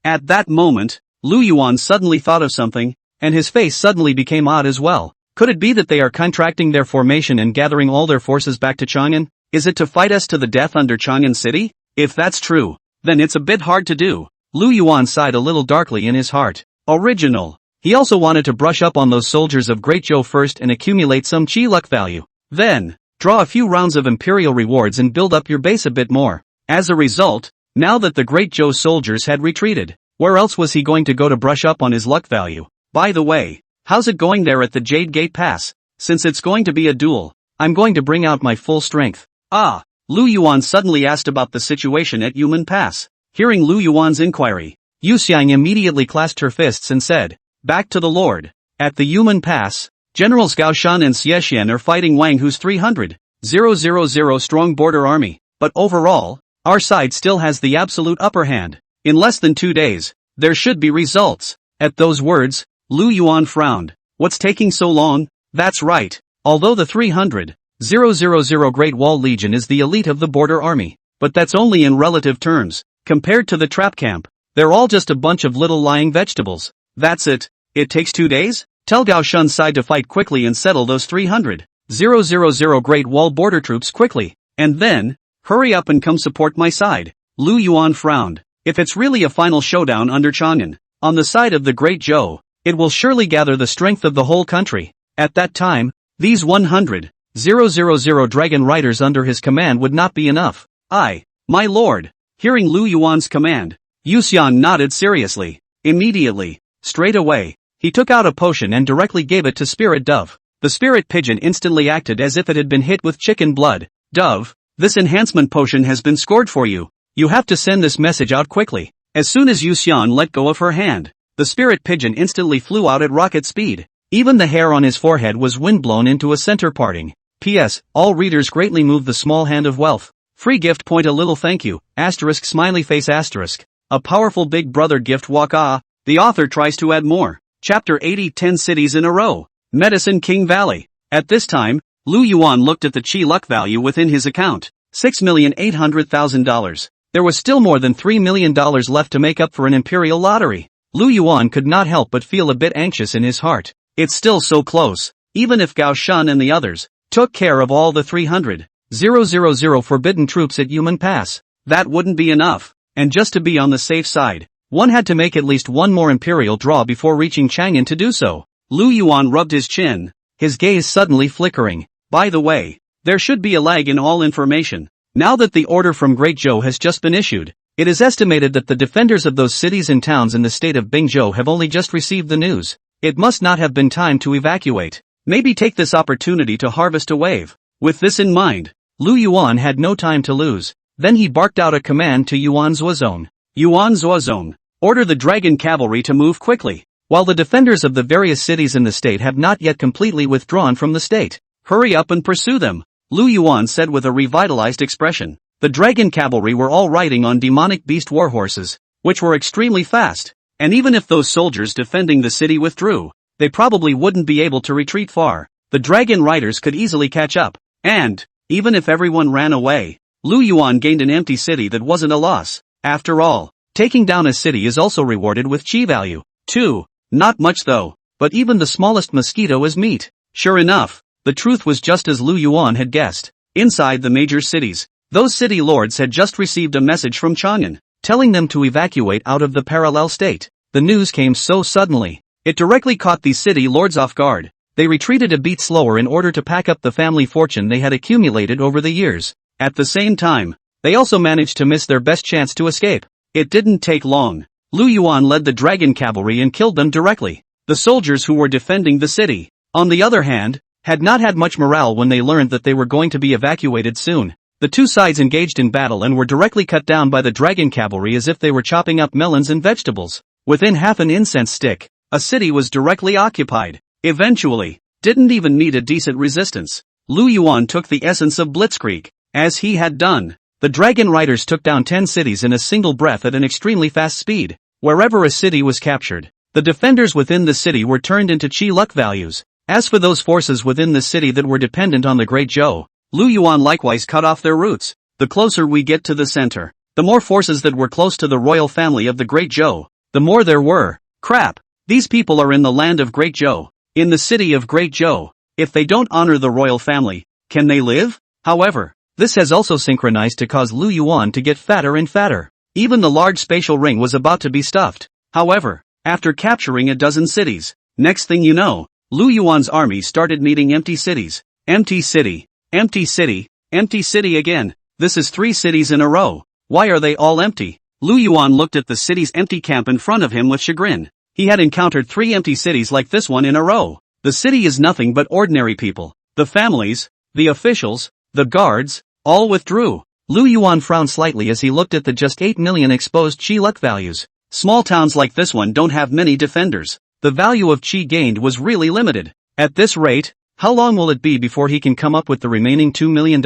At that moment, Lu Yuan suddenly thought of something, and his face suddenly became odd as well. Could it be that they are contracting their formation and gathering all their forces back to Chang'an? Is it to fight us to the death under Chang'an City? If that's true, then it's a bit hard to do. Lu Yuan sighed a little darkly in his heart. Original. He also wanted to brush up on those soldiers of Great Zhou first and accumulate some chi luck value. Then, draw a few rounds of imperial rewards and build up your base a bit more. As a result, now that the Great Zhou soldiers had retreated, where else was he going to go to brush up on his luck value? By the way, how's it going there at the Jade Gate Pass? Since it's going to be a duel, I'm going to bring out my full strength. Lu Yuan suddenly asked about the situation at Yumen Pass. Hearing Lu Yuan's inquiry, Yu Xiang immediately clasped her fists and said, Back to the Lord. At the Yumen Pass, Generals Gao Shan and Xie Xian are fighting Wang Hu's 300,000 strong border army, but overall, our side still has the absolute upper hand. In less than 2 days, there should be results. At those words, Lu Yuan frowned. What's taking so long? That's right. Although the 300,000 Great Wall Legion is the elite of the border army, but that's only in relative terms. Compared to the trap camp, they're all just a bunch of little lying vegetables. That's it. It takes 2 days? Tell Gao Shun's side to fight quickly and settle those 300,000 Great Wall border troops quickly. And then, hurry up and come support my side. Lu Yuan frowned. If it's really a final showdown under Chang'an, on the side of the Great Zhou, it will surely gather the strength of the whole country. At that time, these 100,000 dragon riders under his command would not be enough. My lord. Hearing Lu Yuan's command, Yu Xiang nodded seriously. Immediately, straight away, he took out a potion and directly gave it to Spirit Dove. The spirit pigeon instantly acted as if it had been hit with chicken blood. Dove, this enhancement potion has been scored for you. You have to send this message out quickly. As soon as Yu Xiang let go of her hand, the spirit pigeon instantly flew out at rocket speed. Even the hair on his forehead was windblown into a center parting. P.S. All readers greatly move the small hand of wealth. Free gift point a little thank you, asterisk smiley face asterisk. A powerful big brother gift walk The author tries to add more. Chapter 80 10 cities in a row. Medicine King Valley. At this time, Lu Yuan looked at the chi luck value within his account. $6,800,000. There was still more than $3 million left to make up for an imperial lottery. Lu Yuan could not help but feel a bit anxious in his heart. It's still so close. Even if Gao Shan and the others took care of all the 300,000 forbidden troops at Yumen Pass, that wouldn't be enough. And just to be on the safe side, one had to make at least one more imperial draw before reaching Chang'an to do so. Lu Yuan rubbed his chin, his gaze suddenly flickering. By the way, there should be a lag in all information. Now that the order from Great Zhou has just been issued, it is estimated that the defenders of those cities and towns in the state of Bingzhou have only just received the news. It must not have been time to evacuate. Maybe take this opportunity to harvest a wave. With this in mind, Lu Yuan had no time to lose. Then he barked out a command to Yuan Zuozong. Yuan Zuozong, order the dragon cavalry to move quickly. While the defenders of the various cities in the state have not yet completely withdrawn from the state, hurry up and pursue them, Lu Yuan said with a revitalized expression. The dragon cavalry were all riding on demonic beast warhorses, which were extremely fast, and even if those soldiers defending the city withdrew, they probably wouldn't be able to retreat far. The dragon riders could easily catch up, and, even if everyone ran away, Lu Yuan gained an empty city that wasn't a loss. After all, taking down a city is also rewarded with chi value, too. Not much though, but even the smallest mosquito is meat. Sure enough, the truth was just as Lu Yuan had guessed. Inside the major cities, those city lords had just received a message from Chang'an, telling them to evacuate out of the parallel state. The news came so suddenly, it directly caught these city lords off guard. They retreated a bit slower in order to pack up the family fortune they had accumulated over the years. At the same time, they also managed to miss their best chance to escape. It didn't take long. Lu Yuan led the dragon cavalry and killed them directly. The soldiers who were defending the city, on the other hand, had not had much morale when they learned that they were going to be evacuated soon. The two sides engaged in battle and were directly cut down by the dragon cavalry as if they were chopping up melons and vegetables. Within half an incense stick, a city was directly occupied. Eventually, didn't even meet a decent resistance. Lu Yuan took the essence of blitzkrieg, as he had done. The dragon riders took down 10 cities in a single breath at an extremely fast speed. Wherever a city was captured, the defenders within the city were turned into chi luck values. As for those forces within the city that were dependent on the Great Zhou, Lu Yuan likewise cut off their roots. The closer we get to the center, the more forces that were close to the royal family of the Great Zhou, the more there were. Crap! These people are in the land of Great Zhou, in the city of Great Zhou. If they don't honor the royal family, can they live? However, this has also synchronized to cause Lu Yuan to get fatter and fatter. Even the large spatial ring was about to be stuffed. However, after capturing a dozen cities, next thing you know, Lu Yuan's army started meeting empty cities. Empty city, empty city, empty city again. This is 3 cities in a row. Why are they all empty? Lu Yuan looked at the city's empty camp in front of him with chagrin. He had encountered 3 empty cities like this one in a row. The city is nothing but ordinary people. The families, the officials, the guards, all withdrew. Lu Yuan frowned slightly as he looked at the just 8 million exposed chi luck values. Small towns like this one don't have many defenders. The value of chi gained was really limited. At this rate, how long will it be before he can come up with the remaining $2 million?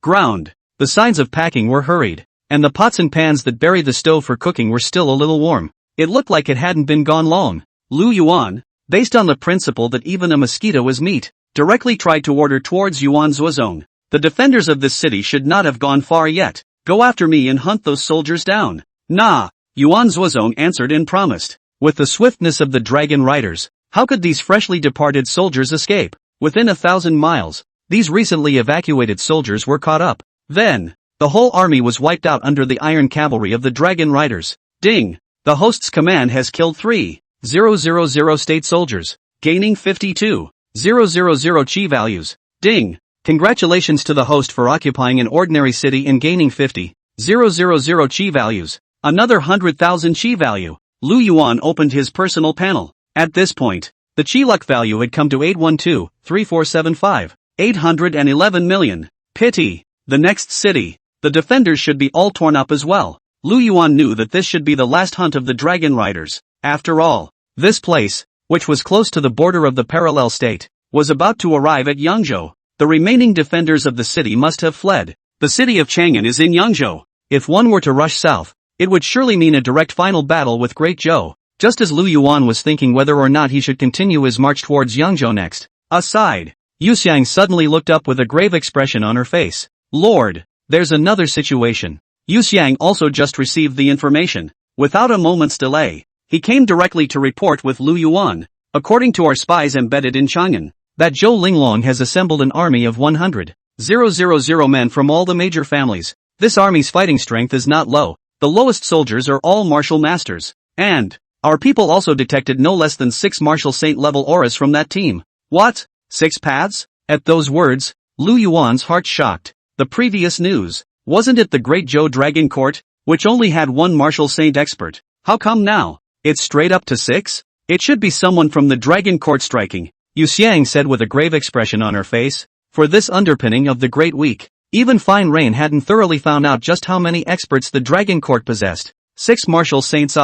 Ground. The signs of packing were hurried, and the pots and pans that bury the stove for cooking were still a little warm. It looked like it hadn't been gone long. Lu Yuan, based on the principle that even a mosquito is meat, directly tried to order towards Yuan Zuozong. The defenders of this city should not have gone far yet. Go after me and hunt those soldiers down. Nah, Yuan Zuozong answered and promised. With the swiftness of the dragon riders, how could these freshly departed soldiers escape? Within 1,000 miles, these recently evacuated soldiers were caught up. Then, the whole army was wiped out under the iron cavalry of the dragon riders. Ding! The host's command has killed 3,000 state soldiers, gaining 52,000 chi values. Ding! Congratulations to the host for occupying an ordinary city and gaining 50,000 chi values. Another 100,000 chi value. Lu Yuan opened his personal panel. At this point, the chi luck value had come to 812,3475. 811 million. Pity. The next city. The defenders should be all torn up as well. Lu Yuan knew that this should be the last hunt of the dragon riders. After all, this place, which was close to the border of the parallel state, was about to arrive at Yangzhou. The remaining defenders of the city must have fled. The city of Chang'an is in Yangzhou. If one were to rush south, it would surely mean a direct final battle with Great Zhou. Just as Lu Yuan was thinking whether or not he should continue his march towards Yangzhou next. Aside, Yuxiang suddenly looked up with a grave expression on her face. Lord, there's another situation. Yuxiang also just received the information. Without a moment's delay, he came directly to report with Lu Yuan. According to our spies embedded in Chang'an, that Zhou Linglong has assembled an army of 100,000 men from all the major families. This army's fighting strength is not low. The lowest soldiers are all martial masters. And our people also detected no less than 6 martial saint level auras from that team. What? 6 paths? At those words, Lu Yuan's heart shocked. The previous news, wasn't it the Great Zhou Dragon Court, which only had 1 martial saint expert? How come now? It's straight up to 6? It should be someone from the Dragon Court striking, Yuxiang said with a grave expression on her face. For this underpinning of the Great Week, Even Fine Rain hadn't thoroughly found out just how many experts the Dragon Court possessed. 6 Martial Saints.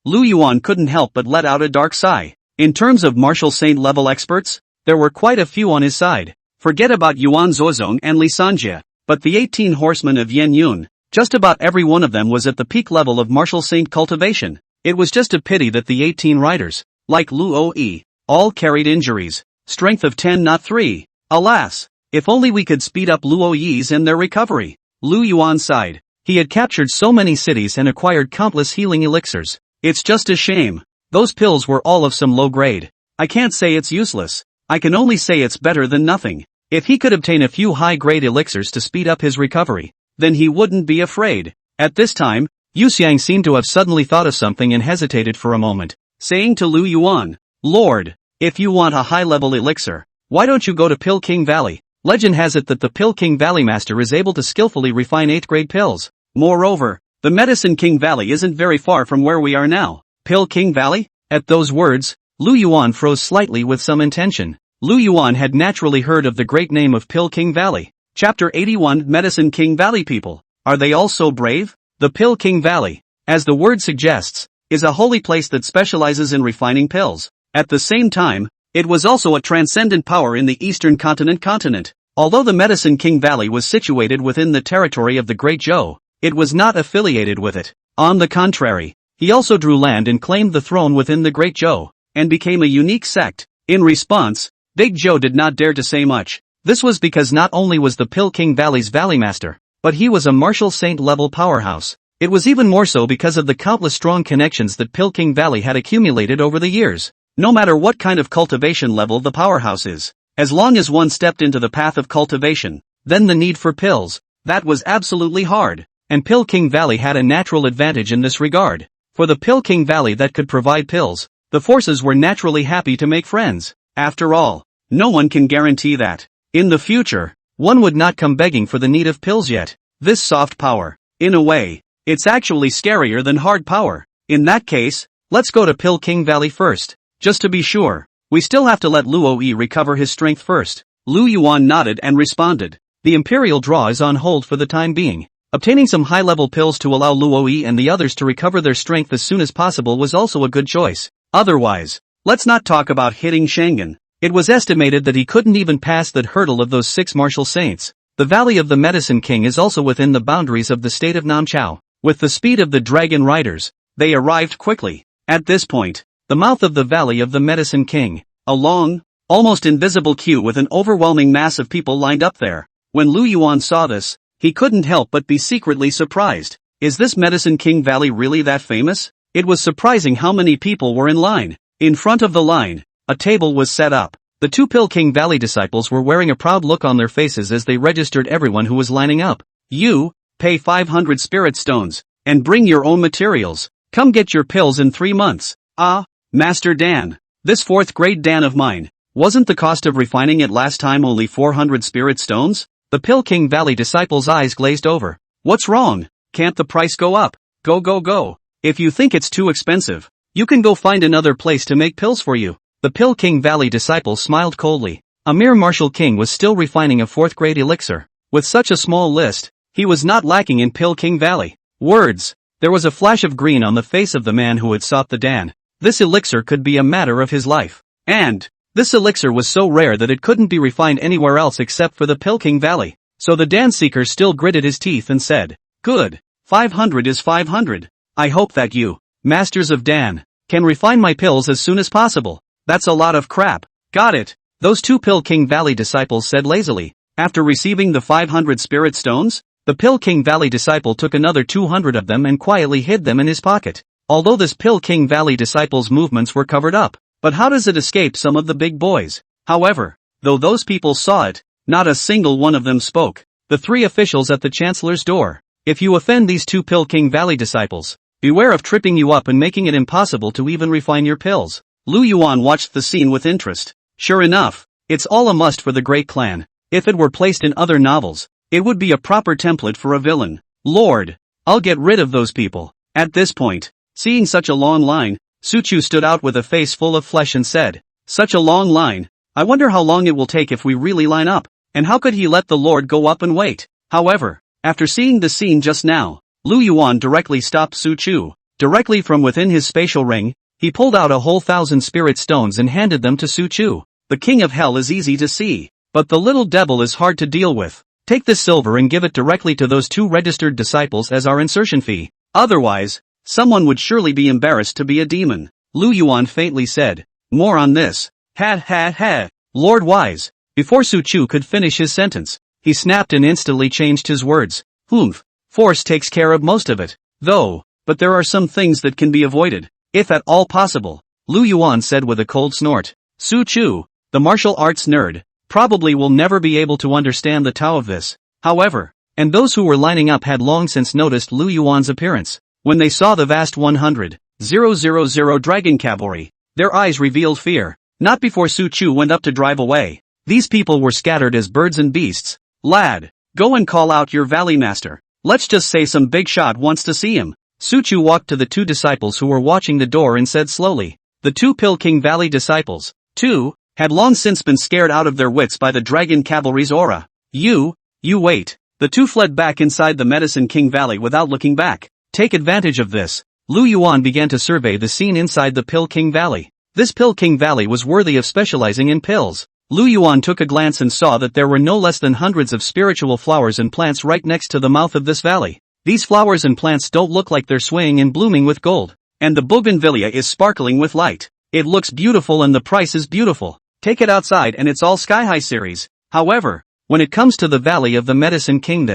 Lu Yuan couldn't help but let out a dark sigh. In terms of Martial Saint level experts, there were quite a few on his side. Forget about Yuan Zozong and Li Sanjie, but the 18 horsemen of Yen Yun, just about every one of them was at the peak level of Martial Saint cultivation. It was just a pity that the 18 riders, like Lu O-yi, all carried injuries. Strength of 10 not 3. Alas, if only we could speed up Lu O-yi's and their recovery. Lu Yuan sighed. He had captured so many cities and acquired countless healing elixirs. It's just a shame. Those pills were all of some low grade. I can't say it's useless. I can only say it's better than nothing. If he could obtain a few high-grade elixirs to speed up his recovery, then he wouldn't be afraid. At this time, Yu Xiang seemed to have suddenly thought of something and hesitated for a moment, saying to Lu Yuan, "Lord, if you want a high-level elixir, why don't you go to Pill King Valley? Legend has it that the Pill King Valley master is able to skillfully refine 8th-grade pills. Moreover, the Medicine King Valley isn't very far from where we are now." Pill King Valley? At those words, Lu Yuan froze slightly with some intention. Lu Yuan had naturally heard of the great name of Pill King Valley. Chapter 81 Medicine King Valley people. Are they all so brave? The Pill King Valley, as the word suggests, is a holy place that specializes in refining pills. At the same time, it was also a transcendent power in the eastern continent. Although the Medicine King Valley was situated within the territory of the Great Zhou, it was not affiliated with it. On the contrary, he also drew land and claimed the throne within the Great Zhou, and became a unique sect. In response, Big Zhou did not dare to say much. This was because not only was the Pill King Valley's Valley Master, but he was a Martial Saint level powerhouse. It was even more so because of the countless strong connections that Pill King Valley had accumulated over the years. No matter what kind of cultivation level the powerhouse is, as long as one stepped into the path of cultivation, then the need for pills, that was absolutely hard, and Pill King Valley had a natural advantage in this regard. For the Pill King Valley that could provide pills, the forces were naturally happy to make friends. After all, no one can guarantee that, in the future, one would not come begging for the need of pills yet. This soft power, in a way, it's actually scarier than hard power. In that case, let's go to Pill King Valley first. Just to be sure, we still have to let Lu O-yi recover his strength first. Lu Yuan nodded and responded. The Imperial Draw is on hold for the time being. Obtaining some high-level pills to allow Lu O-yi and the others to recover their strength as soon as possible was also a good choice. Otherwise, let's not talk about hitting Shangan. It was estimated that he couldn't even pass that hurdle of those 6 Martial Saints. The Valley of the Medicine King is also within the boundaries of the state of Namchao. With the speed of the Dragon Riders, they arrived quickly. At this point, the mouth of the Valley of the Medicine King, a long, almost invisible queue with an overwhelming mass of people lined up there. When Lu Yuan saw this, he couldn't help but be secretly surprised. Is this Medicine King Valley really that famous? It was surprising how many people were in line. In front of the line, a table was set up. The 2 Pill King Valley disciples were wearing a proud look on their faces as they registered everyone who was lining up. You, pay 500 spirit stones, and bring your own materials. Come get your pills in 3 months. Ah, Master Dan. This 4th grade Dan of mine. Wasn't the cost of refining it last time only 400 spirit stones? The Pill King Valley disciples' eyes glazed over. What's wrong? Can't the price go up? Go. If you think it's too expensive, you can go find another place to make pills for you. The Pill King Valley disciple smiled coldly. A mere martial king was still refining a 4th grade elixir. With such a small list, he was not lacking in Pill King Valley. Words. There was a flash of green on the face of the man who had sought the Dan. This elixir could be a matter of his life. And this elixir was so rare that it couldn't be refined anywhere else except for the Pill King Valley. So the Dan Seeker still gritted his teeth and said, "Good. 500 is 500. I hope that you, Masters of Dan, can refine my pills as soon as possible." That's a lot of crap. Got it. Those 2 Pill King Valley disciples said lazily. After receiving the 500 spirit stones, the Pill King Valley disciple took another 200 of them and quietly hid them in his pocket. Although this Pill King Valley disciple's movements were covered up, but how does it escape some of the big boys? However, though those people saw it, not a single one of them spoke. The 3 officials at the Chancellor's door. If you offend these 2 Pill King Valley disciples, beware of tripping you up and making it impossible to even refine your pills. Lu Yuan watched the scene with interest. Sure enough, it's all a must for the Great Clan. If it were placed in other novels, it would be a proper template for a villain. Lord, I'll get rid of those people. At this point, seeing such a long line, Su Chu stood out with a face full of flesh and said, "Such a long line. I wonder how long it will take if we really line up. And how could he let the Lord go up and wait? However, after seeing the scene just now, Lu Yuan directly stopped Su Chu. Directly from within his spatial ring, he pulled out a whole 1,000 spirit stones and handed them to Su Chu. The king of hell is easy to see, but the little devil is hard to deal with. Take this silver and give it directly to those 2 registered disciples as our insertion fee. Otherwise, someone would surely be embarrassed to be a demon. Lu Yuan faintly said. More on this. Ha ha ha. Lord Wise. Before Su Chu could finish his sentence, he snapped and instantly changed his words. Humph. Force takes care of most of it. Though, but there are some things that can be avoided, if at all possible. Lu Yuan said with a cold snort. Su Chu, the martial arts nerd, probably will never be able to understand the Tao of this. However, and those who were lining up had long since noticed Lu Yuan's appearance. When they saw the vast 100,000 dragon cavalry, their eyes revealed fear. Not before Su Chu went up to drive away. These people were scattered as birds and beasts. Lad, go and call out your valley master. Let's just say some big shot wants to see him. Su Chu walked to the 2 disciples who were watching the door and said slowly. The 2 Pill King Valley disciples, 2, had long since been scared out of their wits by the dragon cavalry's aura. You wait. The 2 fled back inside the Medicine King Valley without looking back. Take advantage of this. Lu Yuan began to survey the scene inside the Pill King Valley. This Pill King Valley was worthy of specializing in pills. Lu Yuan took a glance and saw that there were no less than hundreds of spiritual flowers and plants right next to the mouth of this valley. These flowers and plants don't look like they're swaying and blooming with gold. And the bougainvillea is sparkling with light. It looks beautiful and the price is beautiful. Take it outside and it's all sky-high series. However, when it comes to the Valley of the Medicine King,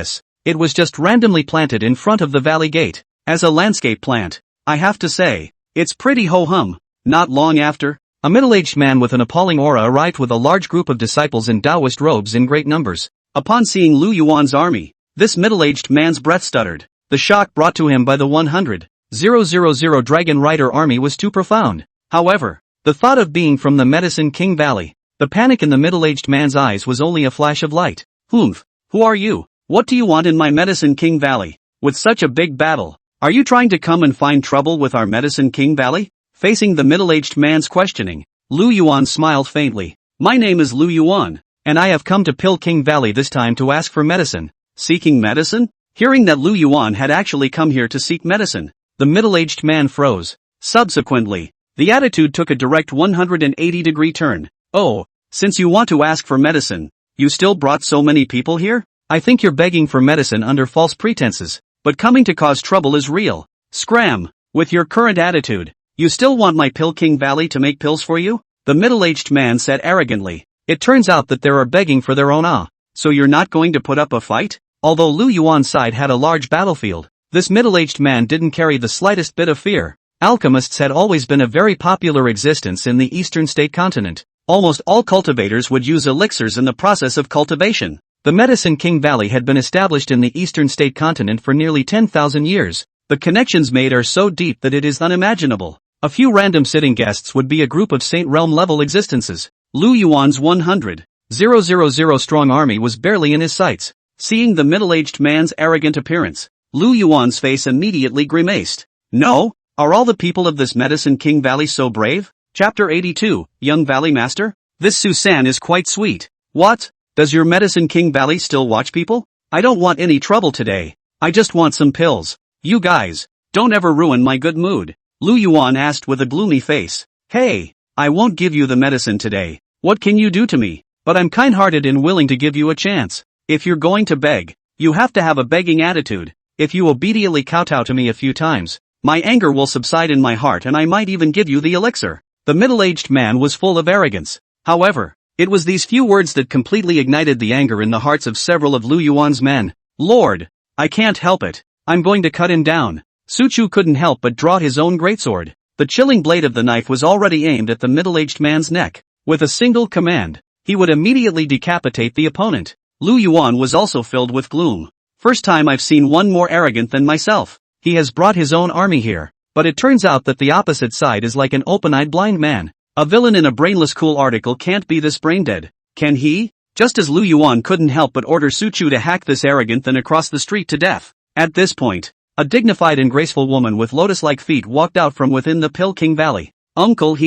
it was just randomly planted in front of the valley gate. As a landscape plant, I have to say, it's pretty ho-hum. Not long after, a middle-aged man with an appalling aura arrived with a large group of disciples in Taoist robes in great numbers. Upon seeing Lu Yuan's army, this middle-aged man's breath stuttered. The shock brought to him by the 100,000 Dragon Rider army was too profound. However, the thought of being from the Medicine King Valley, the panic in the middle-aged man's eyes was only a flash of light. Humph, who are you? What do you want in my Medicine King Valley? With such a big battle, are you trying to come and find trouble with our Medicine King Valley? Facing the middle-aged man's questioning, Lu Yuan smiled faintly. My name is Lu Yuan, and I have come to Pill King Valley this time to ask for medicine. Seeking medicine? Hearing that Lu Yuan had actually come here to seek medicine, the middle-aged man froze. Subsequently, the attitude took a direct 180-degree turn. Oh, since you want to ask for medicine, you still brought so many people here? I think you're begging for medicine under false pretenses, but coming to cause trouble is real. Scram! With your current attitude, you still want my Pill King Valley to make pills for you? The middle-aged man said arrogantly. It turns out that they are begging for their own so you're not going to put up a fight? Although Lu Yuan's side had a large battlefield, this middle-aged man didn't carry the slightest bit of fear. Alchemists had always been a very popular existence in the eastern state continent. Almost all cultivators would use elixirs in the process of cultivation. The Medicine King Valley had been established in the eastern state continent for nearly 10,000 years. The connections made are so deep that it is unimaginable. A few random sitting guests would be a group of Saint Realm level existences. Lu Yuan's 100,000 strong army was barely in his sights. Seeing the middle-aged man's arrogant appearance, Lu Yuan's face immediately grimaced. No? Are all the people of this Medicine King Valley so brave? Chapter 82, Young Valley Master? This Susan is quite sweet. What? Does your Medicine King Valley still watch people? I don't want any trouble today. I just want some pills. You guys, don't ever ruin my good mood. Lu Yuan asked with a gloomy face. Hey, I won't give you the medicine today. What can you do to me? But I'm kind-hearted and willing to give you a chance. If you're going to beg, you have to have a begging attitude. If you obediently kowtow to me a few times, my anger will subside in my heart and I might even give you the elixir. The middle-aged man was full of arrogance. However, it was these few words that completely ignited the anger in the hearts of several of Lu Yuan's men. Lord, I can't help it. I'm going to cut him down. Su Chu couldn't help but draw his own greatsword. The chilling blade of the knife was already aimed at the middle-aged man's neck. With a single command, he would immediately decapitate the opponent. Lu Yuan was also filled with gloom. First time I've seen one more arrogant than myself. He has brought his own army here. But it turns out that the opposite side is like an open-eyed blind man. A villain in a brainless cool article can't be this brain-dead. Can he? Just as Lu Yuan couldn't help but order Su Chu to hack this arrogant then across the street to death. At this point, a dignified and graceful woman with lotus-like feet walked out from within the Pill King Valley. Uncle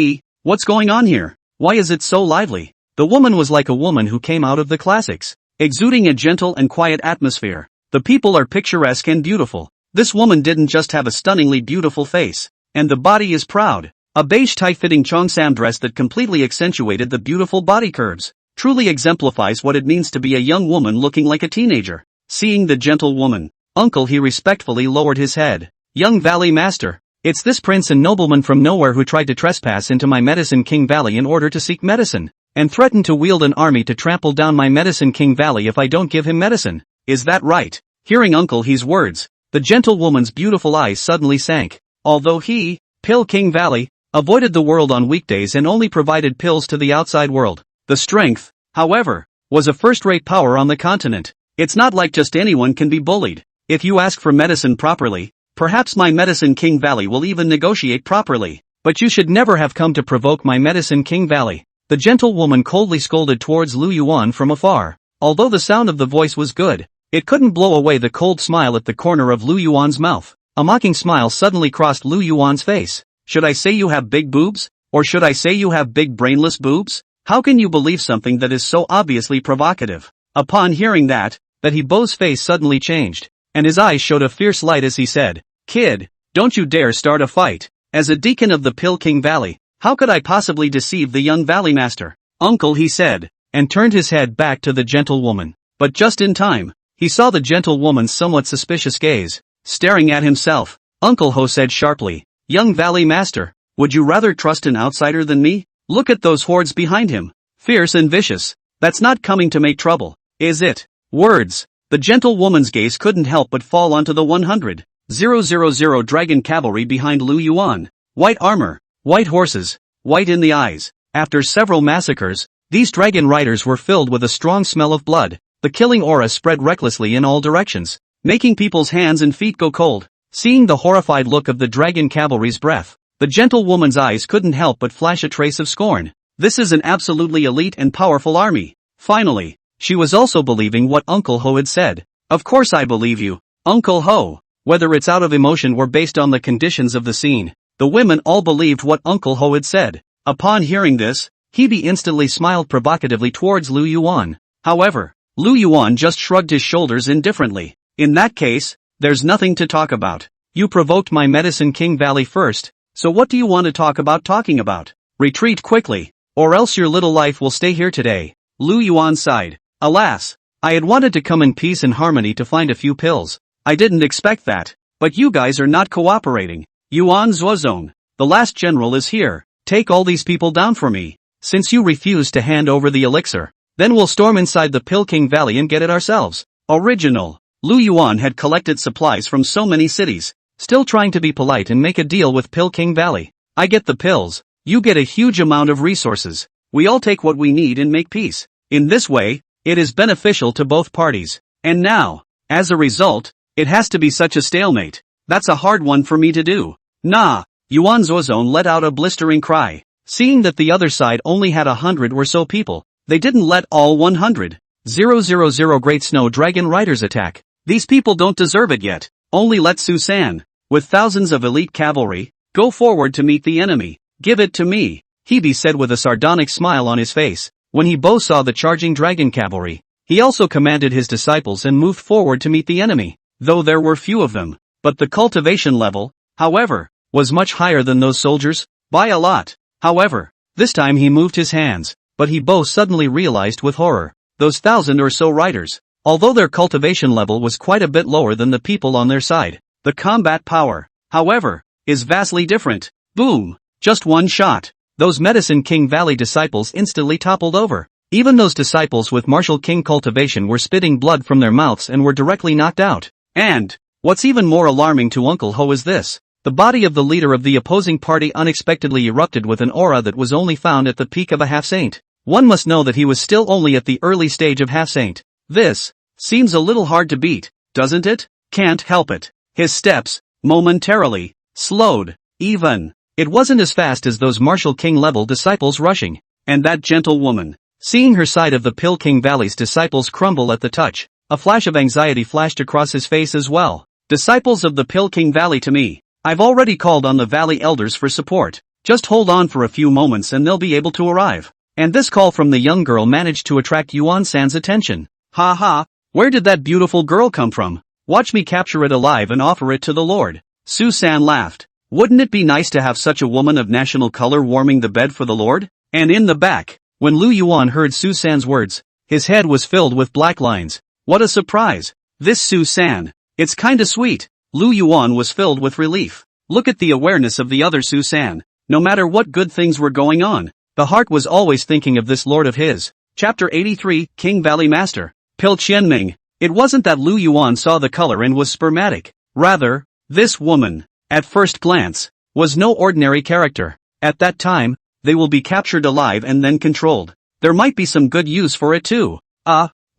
what's going on here? Why is it so lively? The woman was like a woman who came out of the classics. exuding a gentle and quiet atmosphere. The people are picturesque and beautiful. This woman didn't just have a stunningly beautiful face, and the body is proud. A beige tight-fitting cheongsam dress that completely accentuated the beautiful body curves, truly exemplifies what it means to be a young woman looking like a teenager. Seeing the gentle woman, Uncle He respectfully lowered his head. Young Valley Master, it's this prince and nobleman from nowhere who tried to trespass into my Medicine King Valley in order to seek medicine, and threatened to wield an army to trample down my Medicine King Valley if I don't give him medicine. Is that right? Hearing Uncle He's words, the gentle woman's beautiful eyes suddenly sank. Although he, Pill King Valley, avoided the world on weekdays and only provided pills to the outside world, the strength, however, was a first-rate power on the continent. It's not like just anyone can be bullied. If you ask for medicine properly, perhaps my Medicine King Valley will even negotiate properly. But you should never have come to provoke my Medicine King Valley. The gentle woman coldly scolded towards Lu Yuan from afar. Although the sound of the voice was good, it couldn't blow away the cold smile at the corner of Lu Yuan's mouth. A mocking smile suddenly crossed Lu Yuan's face. Should I say you have big boobs? Or should I say you have big brainless boobs? How can you believe something that is so obviously provocative? Upon hearing that He Bo's face suddenly changed, and his eyes showed a fierce light as he said, "Kid, don't you dare start a fight. As a deacon of the Pill King Valley, how could I possibly deceive the young Valley Master?" "Uncle," he said, and turned his head back to the gentle woman. But just in time, he saw the gentle woman's somewhat suspicious gaze, staring at himself. Uncle Ho said sharply, "Young Valley Master, would you rather trust an outsider than me? Look at those hordes behind him. Fierce and vicious. That's not coming to make trouble, is it?" Words. The gentle woman's gaze couldn't help but fall onto the 100,000 dragon cavalry behind Lu Yuan. White armor, white horses, white in the eyes. After several massacres, these dragon riders were filled with a strong smell of blood. The killing aura spread recklessly in all directions, making people's hands and feet go cold. Seeing the horrified look of the dragon cavalry's breath, the gentle woman's eyes couldn't help but flash a trace of scorn. This is an absolutely elite and powerful army. Finally, she was also believing what Uncle Ho had said. "Of course I believe you, Uncle Ho." Whether it's out of emotion or based on the conditions of the scene, the women all believed what Uncle Ho had said. Upon hearing this, Hebe instantly smiled provocatively towards Lu Yuan. However, Lu Yuan just shrugged his shoulders indifferently. "In that case, there's nothing to talk about. You provoked my Medicine King Valley first, so what do you want to talk about? Retreat quickly, or else your little life will stay here today." Lu Yuan sighed. "Alas, I had wanted to come in peace and harmony to find a few pills. I didn't expect that, but you guys are not cooperating. Yuan Zuozong, the last general is here. Take all these people down for me. Since you refuse to hand over the elixir, then we'll storm inside the Pill King Valley and get it ourselves." Original. Lu Yuan had collected supplies from so many cities, still trying to be polite and make a deal with Pill King Valley. "I get the pills, you get a huge amount of resources. We all take what we need and make peace. In this way, it is beneficial to both parties. And now, as a result, it has to be such a stalemate. That's a hard one for me to do." "Nah." Yuan Zuozong let out a blistering cry. Seeing that the other side only had 100 or so people, they didn't let all 100,000 Great Snow Dragon Riders attack. These people don't deserve it yet. Only let Susan, with thousands of elite cavalry, go forward to meet the enemy. "Give it to me," Hebe said with a sardonic smile on his face. When He Bo saw the charging dragon cavalry, he also commanded his disciples and moved forward to meet the enemy. Though there were few of them, but the cultivation level, however, was much higher than those soldiers, by a lot. However, this time he moved his hands, but He Bo suddenly realized with horror, those 1,000 or so riders, although their cultivation level was quite a bit lower than the people on their side, the combat power, however, is vastly different. Boom! Just one shot. Those Medicine King Valley disciples instantly toppled over. Even those disciples with Martial King cultivation were spitting blood from their mouths and were directly knocked out. And, what's even more alarming to Uncle Ho is this. The body of the leader of the opposing party unexpectedly erupted with an aura that was only found at the peak of a half-saint. One must know that he was still only at the early stage of half-saint. This seems a little hard to beat, doesn't it? Can't help it. His steps, momentarily, slowed. Even, it wasn't as fast as those Martial King level disciples rushing. And that gentle woman, seeing her side of the Pill King Valley's disciples crumble at the touch, a flash of anxiety flashed across his face as well. "Disciples of the Pill King Valley to me. I've already called on the Valley Elders for support. Just hold on for a few moments and they'll be able to arrive." And this call from the young girl managed to attract Yuan San's attention. Ha ha, where did that beautiful girl come from? Watch me capture it alive and offer it to the Lord. Su-san laughed. Wouldn't it be nice to have such a woman of national color warming the bed for the Lord? And in the back, when Lu Yuan heard Su-san's words, his head was filled with black lines. What a surprise! This Su-san. It's kinda sweet. Lu Yuan was filled with relief. Look at the awareness of the other Su-san. No matter what good things were going on, the heart was always thinking of this lord of his. Chapter 83, King Valley Master. Pil Qianming. It wasn't that Lu Yuan saw the color and was spermatic. Rather, this woman, at first glance, was no ordinary character. At that time, they will be captured alive and then controlled. There might be some good use for it too.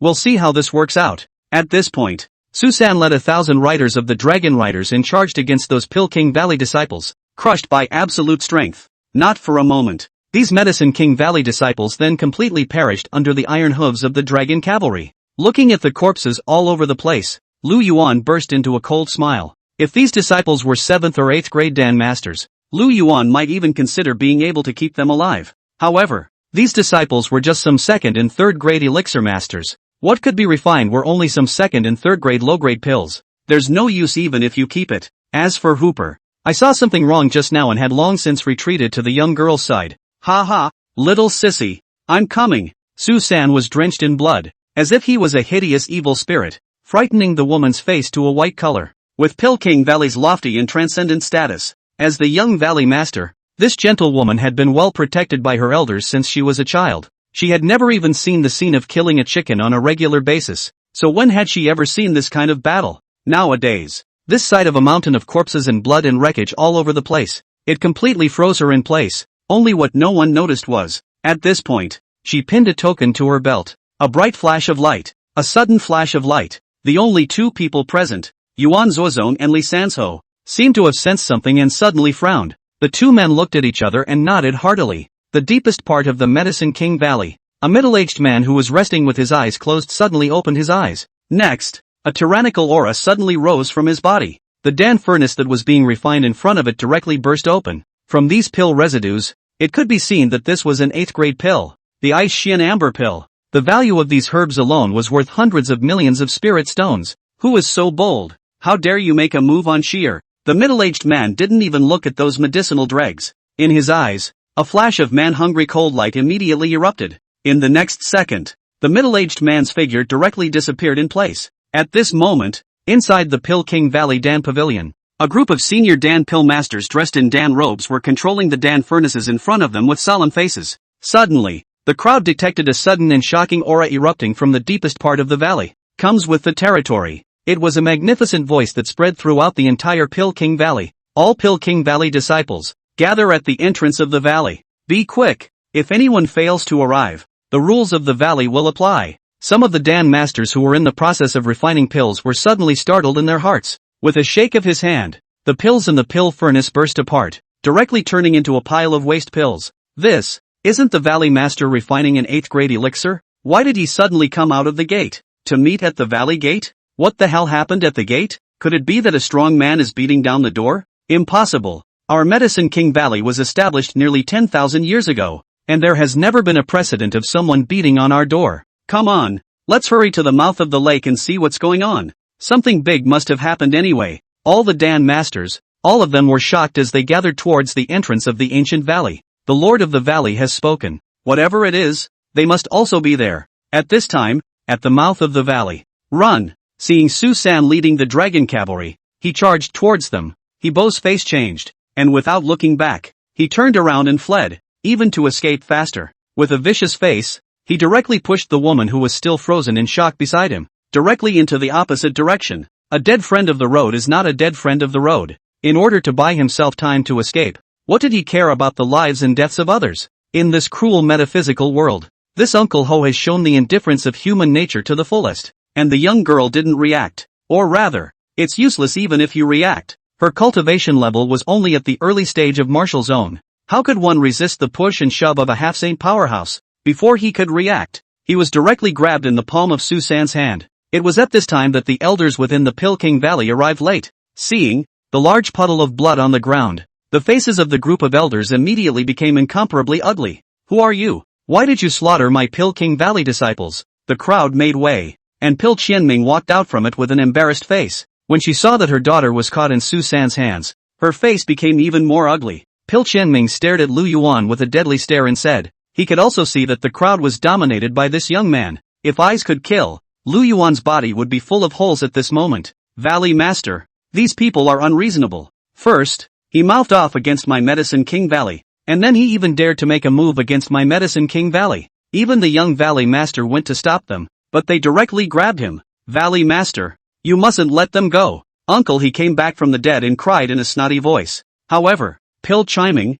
We'll see how this works out. At this point, Su-san led 1,000 riders of the Dragon Riders and charged against those Pil King Valley disciples, crushed by absolute strength. Not for a moment. These Medicine King Valley disciples then completely perished under the iron hooves of the dragon cavalry. Looking at the corpses all over the place, Lu Yuan burst into a cold smile. If these disciples were 7th or 8th grade Dan masters, Lu Yuan might even consider being able to keep them alive. However, these disciples were just some 2nd and 3rd grade elixir masters. What could be refined were only some 2nd and 3rd grade low-grade pills. There's no use even if you keep it. As for Hooper, I saw something wrong just now and had long since retreated to the young girl's side. Ha ha, little sissy. I'm coming. Su-san was drenched in blood, as if he was a hideous evil spirit, frightening the woman's face to a white color. With Pil King Valley's lofty and transcendent status, as the young valley master, this gentlewoman had been well protected by her elders since she was a child. She had never even seen the scene of killing a chicken on a regular basis, so when had she ever seen this kind of battle? Nowadays, this sight of a mountain of corpses and blood and wreckage all over the place, it completely froze her in place. Only what no one noticed was, at this point, she pinned a token to her belt. A bright flash of light, a sudden flash of light. The only two people present, Yuan Zuozong and Li Sanzhou, seemed to have sensed something and suddenly frowned. The two men looked at each other and nodded heartily. The deepest part of the Medicine King Valley, a middle-aged man who was resting with his eyes closed suddenly opened his eyes. Next, a tyrannical aura suddenly rose from his body. The Dan furnace that was being refined in front of it directly burst open. From these pill residues, it could be seen that this was an 8th grade pill, the Ice Xian Amber pill. The value of these herbs alone was worth hundreds of millions of spirit stones. Who is so bold? How dare you make a move on Sheer? The middle-aged man didn't even look at those medicinal dregs. In his eyes, a flash of man-hungry cold light immediately erupted. In the next second, the middle-aged man's figure directly disappeared in place. At this moment, inside the Pil King Valley Dan Pavilion, a group of senior Dan Pill Masters dressed in Dan robes were controlling the Dan furnaces in front of them with solemn faces. Suddenly, the crowd detected a sudden and shocking aura erupting from the deepest part of the valley. Comes with the territory. It was a magnificent voice that spread throughout the entire Pil King Valley. All Pil King Valley disciples, gather at the entrance of the valley. Be quick. If anyone fails to arrive, the rules of the valley will apply. Some of the Dan masters who were in the process of refining pills were suddenly startled in their hearts. With a shake of his hand, the pills in the pill furnace burst apart, directly turning into a pile of waste pills. This, isn't the valley master refining an 8th grade elixir? Why did he suddenly come out of the gate? To meet at the valley gate? What the hell happened at the gate? Could it be that a strong man is beating down the door? Impossible. Our Medicine King Valley was established nearly 10,000 years ago, and there has never been a precedent of someone beating on our door. Come on, let's hurry to the mouth of the lake and see what's going on. Something big must have happened anyway. All the Dan masters, all of them were shocked as they gathered towards the entrance of the ancient valley. The Lord of the Valley has spoken. Whatever it is, they must also be there. At this time, at the mouth of the valley. Run! Seeing Su-san leading the dragon cavalry, he charged towards them. Bo's face changed, and without looking back, he turned around and fled, even to escape faster. With a vicious face, he directly pushed the woman who was still frozen in shock beside him, directly into the opposite direction. A dead friend of the road is not a dead friend of the road. In order to buy himself time to escape, what did he care about the lives and deaths of others? In this cruel metaphysical world, this Uncle Ho has shown the indifference of human nature to the fullest. And the young girl didn't react. Or rather, it's useless even if you react. Her cultivation level was only at the early stage of martial zone. How could one resist the push and shove of a half-saint powerhouse? Before he could react, he was directly grabbed in the palm of Su-san's hand. It was at this time that the elders within the Pil King Valley arrived late. Seeing the large puddle of blood on the ground, the faces of the group of elders immediately became incomparably ugly. Who are you? Why did you slaughter my Pil King Valley disciples? The crowd made way. and Pil Qianming walked out from it with an embarrassed face. When she saw that her daughter was caught in Su San's hands, her face became even more ugly. Pil Qianming stared at Lu Yuan with a deadly stare and said, he could also see that the crowd was dominated by this young man. If eyes could kill, Lu Yuan's body would be full of holes at this moment. Valley Master, these people are unreasonable. First, he mouthed off against my Medicine King Valley, and then he even dared to make a move against my Medicine King Valley. Even the young Valley Master went to stop them, but they directly grabbed him. Valley Master, you mustn't let them go. Uncle, he came back from the dead and cried in a snotty voice. However, Pil Qianming,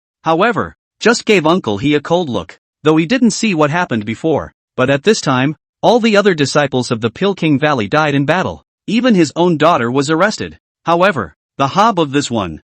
just gave Uncle he a cold look, though he didn't see what happened before. But at this time, all the other disciples of the Pil King Valley died in battle. Even his own daughter was arrested. However, the hob of this one,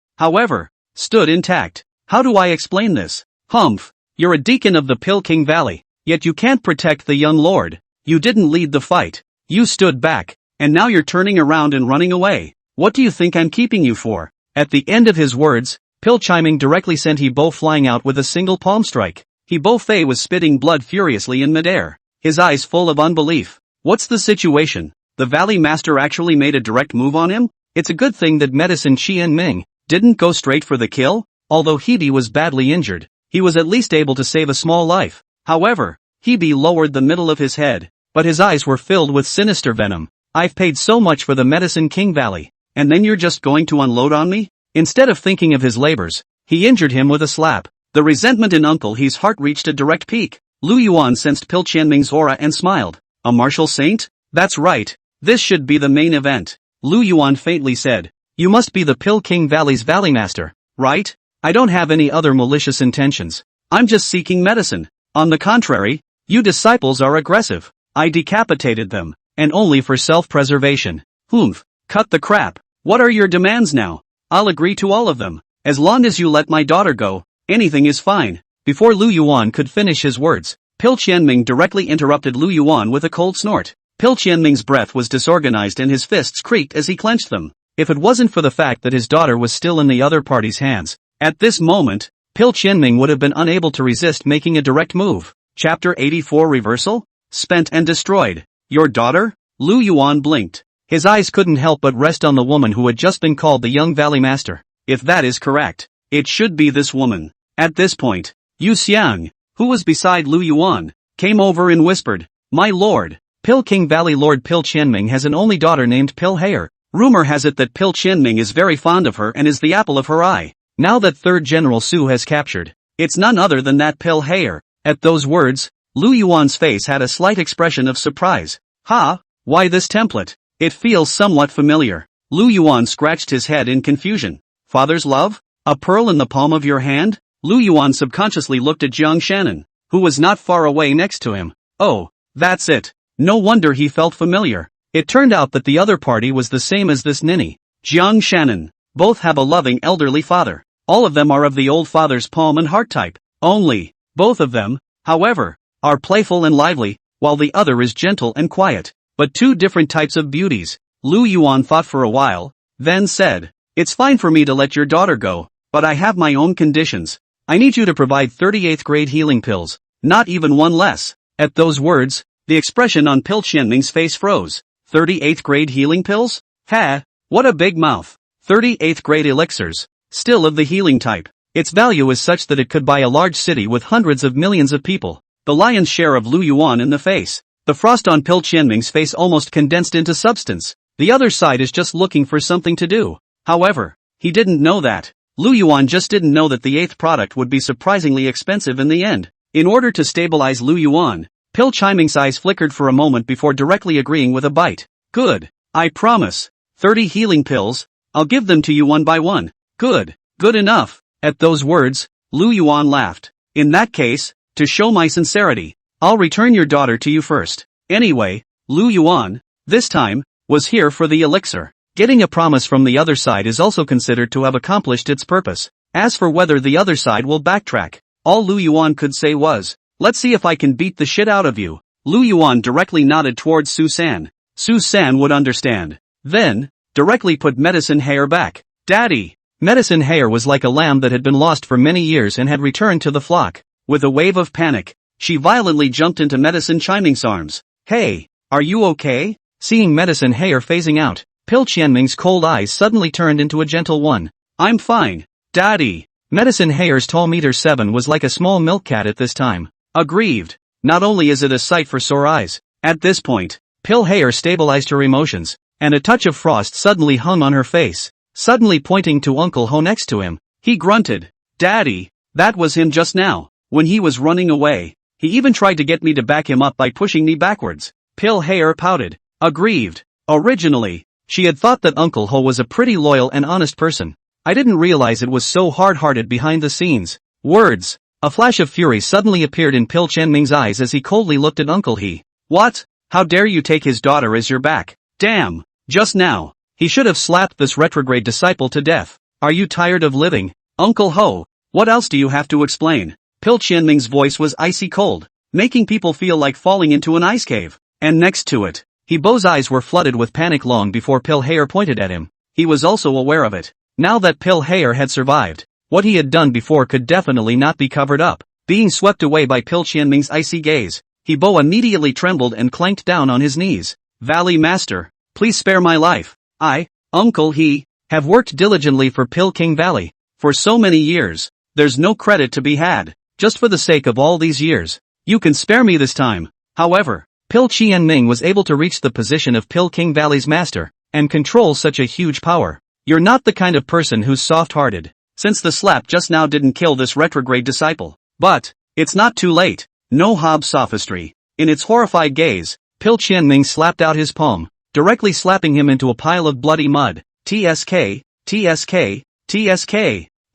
stood intact. How do I explain this? Humph, you're a deacon of the Pil King Valley, yet you can't protect the young lord. You didn't lead the fight. You stood back, and now you're turning around and running away. What do you think I'm keeping you for? At the end of his words, Pil Qianming directly sent He Bo flying out with a single palm strike. He Bo Fei was spitting blood furiously in midair, his eyes full of unbelief. What's the situation? The Valley Master actually made a direct move on him? It's a good thing that Medicine Qianming didn't go straight for the kill. Although Hebe was badly injured, he was at least able to save a small life. However, Hebe lowered the middle of his head, but his eyes were filled with sinister venom. I've paid so much for the Medicine King Valley, and then you're just going to unload on me? Instead of thinking of his labors, he injured him with a slap. The resentment in Uncle He's heart reached a direct peak. Lu Yuan sensed Pil Qianming's aura and smiled. A martial saint? That's right. This should be the main event. Lu Yuan faintly said. You must be the Pil King Valley's Valley Master, right? I don't have any other malicious intentions. I'm just seeking medicine. On the contrary, you disciples are aggressive. I decapitated them, and only for self-preservation. Humph, cut the crap. What are your demands now? I'll agree to all of them. As long as you let my daughter go, anything is fine. Before Lu Yuan could finish his words, Pil Qianming directly interrupted Lu Yuan with a cold snort. Pil Qianming's breath was disorganized and his fists creaked as he clenched them. If it wasn't for the fact that his daughter was still in the other party's hands, at this moment, Pil Qianming would have been unable to resist making a direct move. Chapter 84 Reversal? Spent and destroyed. Your daughter? Lu Yuan blinked. His eyes couldn't help but rest on the woman who had just been called the young Valley Master. If that is correct, it should be this woman. At this point, Yu Xiang, who was beside Lu Yuan, came over and whispered, My lord, Pil King Valley Lord Pil Qianming has an only daughter named Pil Hare. Rumor has it that Pil Qianming is very fond of her and is the apple of her eye. Now that Third General Su has captured, it's none other than that Pil Hare. At those words, Lu Yuan's face had a slight expression of surprise. Ha, why this template? It feels somewhat familiar. Lu Yuan scratched his head in confusion. Father's love? A pearl in the palm of your hand? Lu Yuan subconsciously looked at Jiang Shannon, who was not far away next to him. Oh, that's it. No wonder he felt familiar. It turned out that the other party was the same as this ninny. Jiang Shannon. Both have a loving elderly father. All of them are of the old father's palm and heart type. Only, both of them, however, are playful and lively, while the other is gentle and quiet. But two different types of beauties. Lu Yuan thought for a while, then said, It's fine for me to let your daughter go, but I have my own conditions. I need you to provide 38th grade healing pills, not even one less. At those words, the expression on Pil Qianming's face froze. 38th grade healing pills? Ha, what a big mouth. 38th grade elixirs, still of the healing type. Its value is such that it could buy a large city with hundreds of millions of people. The lion's share of Lu Yuan in the face. The frost on Pil Qianming's face almost condensed into substance. The other side is just looking for something to do. However, he didn't know that. Lu Yuan just didn't know that the 8th product would be surprisingly expensive in the end. In order to stabilize Lu Yuan, Pil Qianming's eyes flickered for a moment before directly agreeing with a bite. Good. I promise. 30 healing pills. I'll give them to you one by one. Good. Good enough. At those words, Lu Yuan laughed. In that case, to show my sincerity, I'll return your daughter to you first. Anyway, Lu Yuan, this time, was here for the elixir. Getting a promise from the other side is also considered to have accomplished its purpose. As for whether the other side will backtrack, all Lu Yuan could say was, Let's see if I can beat the shit out of you. Lu Yuan directly nodded towards Su San. Su San would understand. Then, directly put Medicine Hare back. Daddy! Medicine Hare was like a lamb that had been lost for many years and had returned to the flock. With a wave of panic, she violently jumped into Medicine Qianming's arms. Hey, are you okay? Seeing Medicine Hair phasing out, Pil Qianming's cold eyes suddenly turned into a gentle one. I'm fine, Daddy. Medicine Hair's tall meter 7 was like a small milk cat at this time. Aggrieved. Not only is it a sight for sore eyes, at this point, Pil Hair stabilized her emotions, and a touch of frost suddenly hung on her face. Suddenly pointing to Uncle Ho next to him, he grunted. Daddy, that was him just now, when he was running away. He even tried to get me to back him up by pushing me backwards. Pil Hair pouted. Aggrieved. Originally, she had thought that Uncle Ho was a pretty loyal and honest person. I didn't realize it was so hard-hearted behind the scenes. Words. A flash of fury suddenly appeared in Pil Qianming's eyes as he coldly looked at Uncle He. What? How dare you take his daughter as your back? Damn. Just now. He should have slapped this retrograde disciple to death. Are you tired of living, Uncle Ho? What else do you have to explain? Pil Qianming's voice was icy cold, making people feel like falling into an ice cave. And next to it, He Bo's eyes were flooded with panic long before Pil Hair pointed at him. He was also aware of it. Now that Pil Hair had survived, what he had done before could definitely not be covered up. Being swept away by Pil Qianming's icy gaze, He Bo immediately trembled and clanked down on his knees. Valley Master, please spare my life. I, Uncle He, have worked diligently for Pil King Valley. For so many years, there's no credit to be had. Just for the sake of all these years, you can spare me this time. However, Pil Qianming was able to reach the position of Pil King Valley's master, and control such a huge power. You're not the kind of person who's soft-hearted, since the slap just now didn't kill this retrograde disciple. But, it's not too late. No Hob sophistry. In its horrified gaze, Pil Qianming slapped out his palm, directly slapping him into a pile of bloody mud. TSK, TSK, TSK.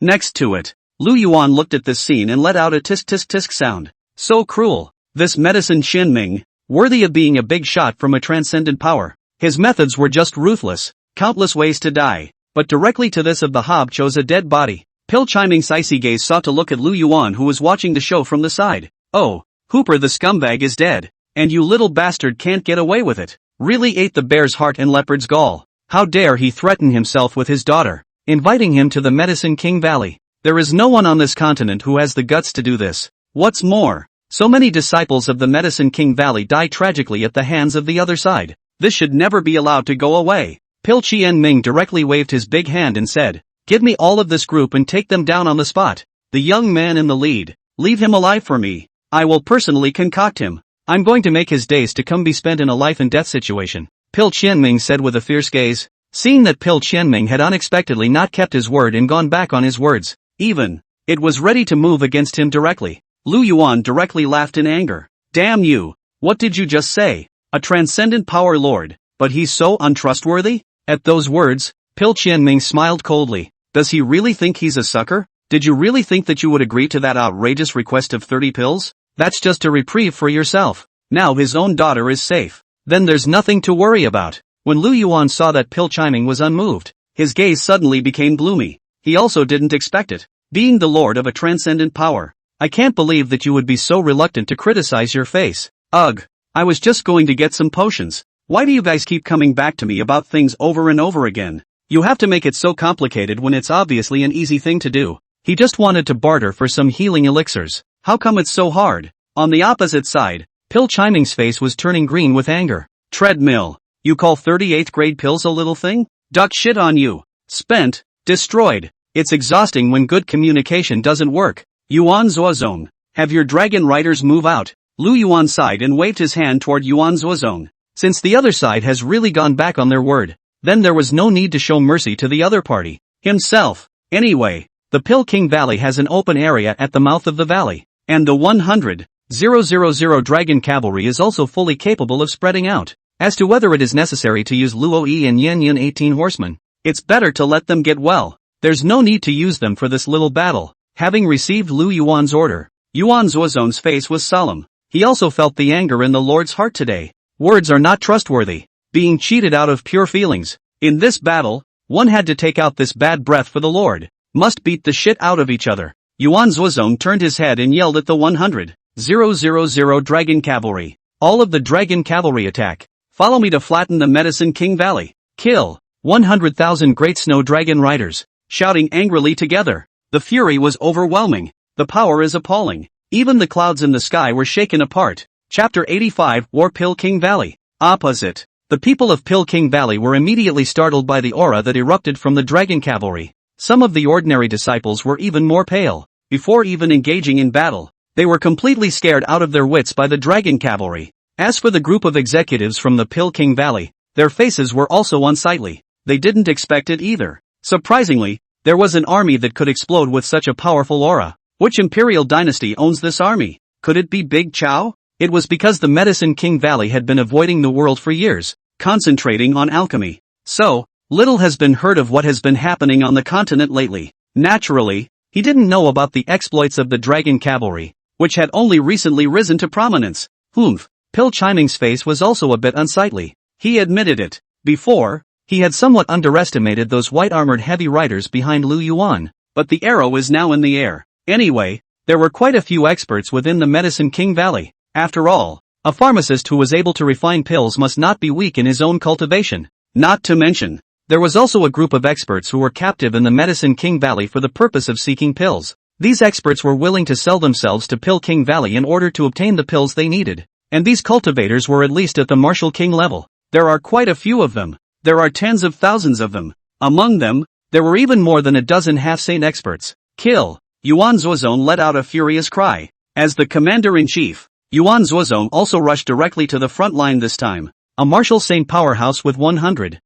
Next to it, Lu Yuan looked at this scene and let out a tisk-tisk-tisk sound. So cruel. This Medicine Qianming, worthy of being a big shot from a transcendent power. His methods were just ruthless. Countless ways to die. But directly to this of the Hob chose a dead body. Pil Qianming's icy gaze sought to look at Lu Yuan, who was watching the show from the side. Oh, Hooper the scumbag is dead. And you little bastard can't get away with it. Really ate the bear's heart and leopard's gall. How dare he threaten himself with his daughter, inviting him to the Medicine King Valley. There is no one on this continent who has the guts to do this. What's more, so many disciples of the Medicine King Valley die tragically at the hands of the other side. This should never be allowed to go away. Pil Qianming directly waved his big hand and said, give me all of this group and take them down on the spot. The young man in the lead, leave him alive for me. I will personally concoct him. I'm going to make his days to come be spent in a life and death situation. Pil Qianming said with a fierce gaze. Seeing that Pil Qianming had unexpectedly not kept his word and gone back on his words, even, it was ready to move against him directly. Lu Yuan directly laughed in anger. Damn you, what did you just say? A transcendent power lord, but he's so untrustworthy? At those words, Pil Qianming smiled coldly. Does he really think he's a sucker? Did you really think that you would agree to that outrageous request of 30 pills? That's just a reprieve for yourself. Now his own daughter is safe. Then there's nothing to worry about. When Lu Yuan saw that Pil Qianming was unmoved, his gaze suddenly became gloomy. He also didn't expect it. Being the lord of a transcendent power, I can't believe that you would be so reluctant to criticize your face. Ugh. I was just going to get some potions. Why do you guys keep coming back to me about things over and over again? You have to make it so complicated when it's obviously an easy thing to do. He just wanted to barter for some healing elixirs. How come it's so hard? On the opposite side, Pil Qianming's face was turning green with anger. Treadmill. You call 38th grade pills a little thing? Duck shit on you. Spent. Destroyed. It's exhausting when good communication doesn't work. Yuan Zuozong. Have your dragon riders move out. Lu Yuan sighed and waved his hand toward Yuan Zuozong. Since the other side has really gone back on their word, then there was no need to show mercy to the other party. Himself. Anyway, the Pil King Valley has an open area at the mouth of the valley, and the 100,000 dragon cavalry is also fully capable of spreading out. As to whether it is necessary to use Luo Yi and Yan Yan 18 horsemen, it's better to let them get well. There's no need to use them for this little battle. Having received Lu Yuan's order, Yuan Zuozong's face was solemn. He also felt the anger in the Lord's heart today. Words are not trustworthy. Being cheated out of pure feelings. In this battle, one had to take out this bad breath for the Lord. Must beat the shit out of each other. Yuan Zuozong turned his head and yelled at the 100,000 dragon cavalry. All of the dragon cavalry attack. Follow me to flatten the Medicine King Valley. Kill 100,000 great snow dragon riders. Shouting angrily together. The fury was overwhelming. The power is appalling. Even the clouds in the sky were shaken apart. Chapter 85 War Pil King Valley. Opposite. The people of Pilking Valley were immediately startled by the aura that erupted from the dragon cavalry. Some of the ordinary disciples were even more pale. Before even engaging in battle, they were completely scared out of their wits by the dragon cavalry. As for the group of executives from the Pilking Valley, their faces were also unsightly. They didn't expect it either. Surprisingly, there was an army that could explode with such a powerful aura. Which imperial dynasty owns this army? Could it be Big Chow? It was because the Medicine King Valley had been avoiding the world for years, concentrating on alchemy. So, little has been heard of what has been happening on the continent lately. Naturally, he didn't know about the exploits of the dragon cavalry, which had only recently risen to prominence. Pil Chiming's face was also a bit unsightly. He admitted it. Before, he had somewhat underestimated those white-armored heavy riders behind Lu Yuan, but the arrow is now in the air. Anyway, there were quite a few experts within the Medicine King Valley. After all, a pharmacist who was able to refine pills must not be weak in his own cultivation. Not to mention, there was also a group of experts who were captive in the Medicine King Valley for the purpose of seeking pills. These experts were willing to sell themselves to Pilking Valley in order to obtain the pills they needed. And these cultivators were at least at the Martial King level. There are quite a few of them. There are tens of thousands of them. Among them, there were even more than a dozen half-saint experts. Kill! Yuan Zuozong let out a furious cry. As the commander-in-chief, Yuan Zuozong also rushed directly to the front line this time. A martial saint powerhouse with 100,000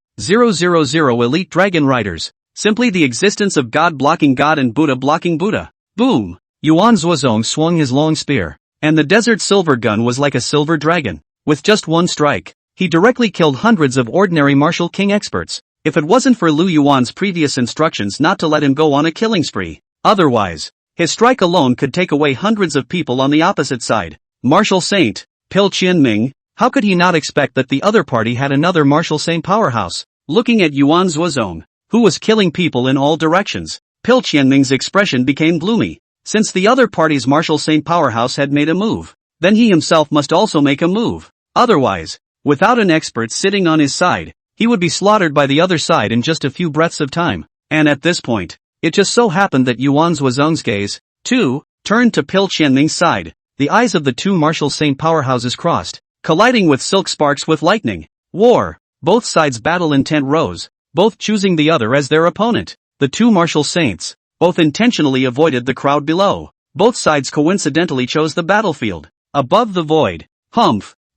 elite dragon riders. Simply the existence of God blocking God and Buddha blocking Buddha. Boom! Yuan Zuozong swung his long spear, and the desert silver gun was like a silver dragon. With just one strike, he directly killed hundreds of ordinary martial king experts. If it wasn't for Lu Yuan's previous instructions not to let him go on a killing spree, otherwise, his strike alone could take away hundreds of people on the opposite side. Martial Saint, Pil Qianming, how could he not expect that the other party had another martial saint powerhouse? Looking at Yuan Zuozong, who was killing people in all directions, Pil Qianming's expression became gloomy. Since the other party's martial saint powerhouse had made a move, then he himself must also make a move. Otherwise, without an expert sitting on his side, he would be slaughtered by the other side in just a few breaths of time. And at this point, it just so happened that Yuan Zuozong's gaze, too, turned to Pil Qianming's side. The eyes of the two martial saint powerhouses crossed, colliding with silk sparks with lightning. War. Both sides' battle intent rose, both choosing the other as their opponent. The two martial saints, both intentionally avoided the crowd below. Both sides coincidentally chose the battlefield. Above the void.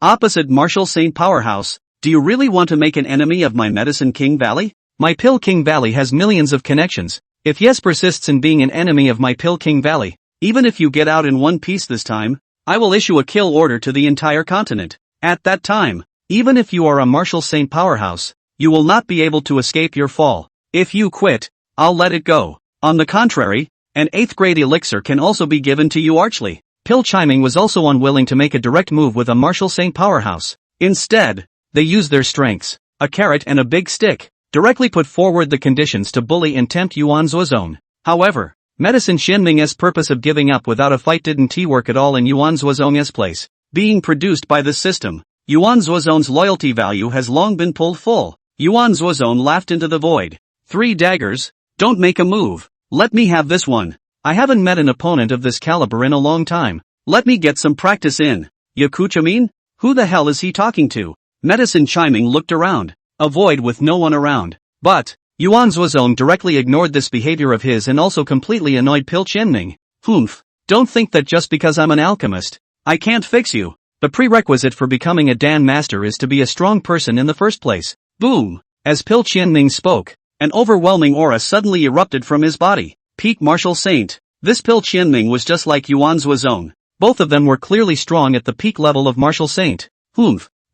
Opposite martial saint powerhouse, do you really want to make an enemy of my Medicine King Valley? My Pil King Valley has millions of connections. If yes persists in being an enemy of my Pil King Valley, even if you get out in one piece this time, I will issue a kill order to the entire continent. At that time, even if you are a martial saint powerhouse, you will not be able to escape your fall. If you quit, I'll let it go. On the contrary, an 8th grade elixir can also be given to you archly. Pil Chiming was also unwilling to make a direct move with a martial saint powerhouse. Instead, they used their strengths, a carrot and a big stick, directly put forward the conditions to bully and tempt Yuan Zuozong. However, Medicine Qianming's purpose of giving up without a fight didn't work at all in Yuan Zuozong's place. Being produced by this system, Yuan Zuozong's loyalty value has long been pulled full. Yuan Zuozong laughed into the void. 3 daggers? Don't make a move. Let me have this one. I haven't met an opponent of this caliber in a long time. Let me get some practice in. Yakuchamin? Who the hell is he talking to? Medicine Chiming looked around. A void with no one around. But Yuan Zuozong directly ignored this behavior of his and also completely annoyed Pil Qianming. Don't think that just because I'm an alchemist, I can't fix you. The prerequisite for becoming a Dan Master is to be a strong person in the first place. Boom! As Pil Qianming spoke, an overwhelming aura suddenly erupted from his body. Peak Martial Saint. This Pil Qianming was just like Yuan Zuozong. Both of them were clearly strong at the peak level of Martial Saint.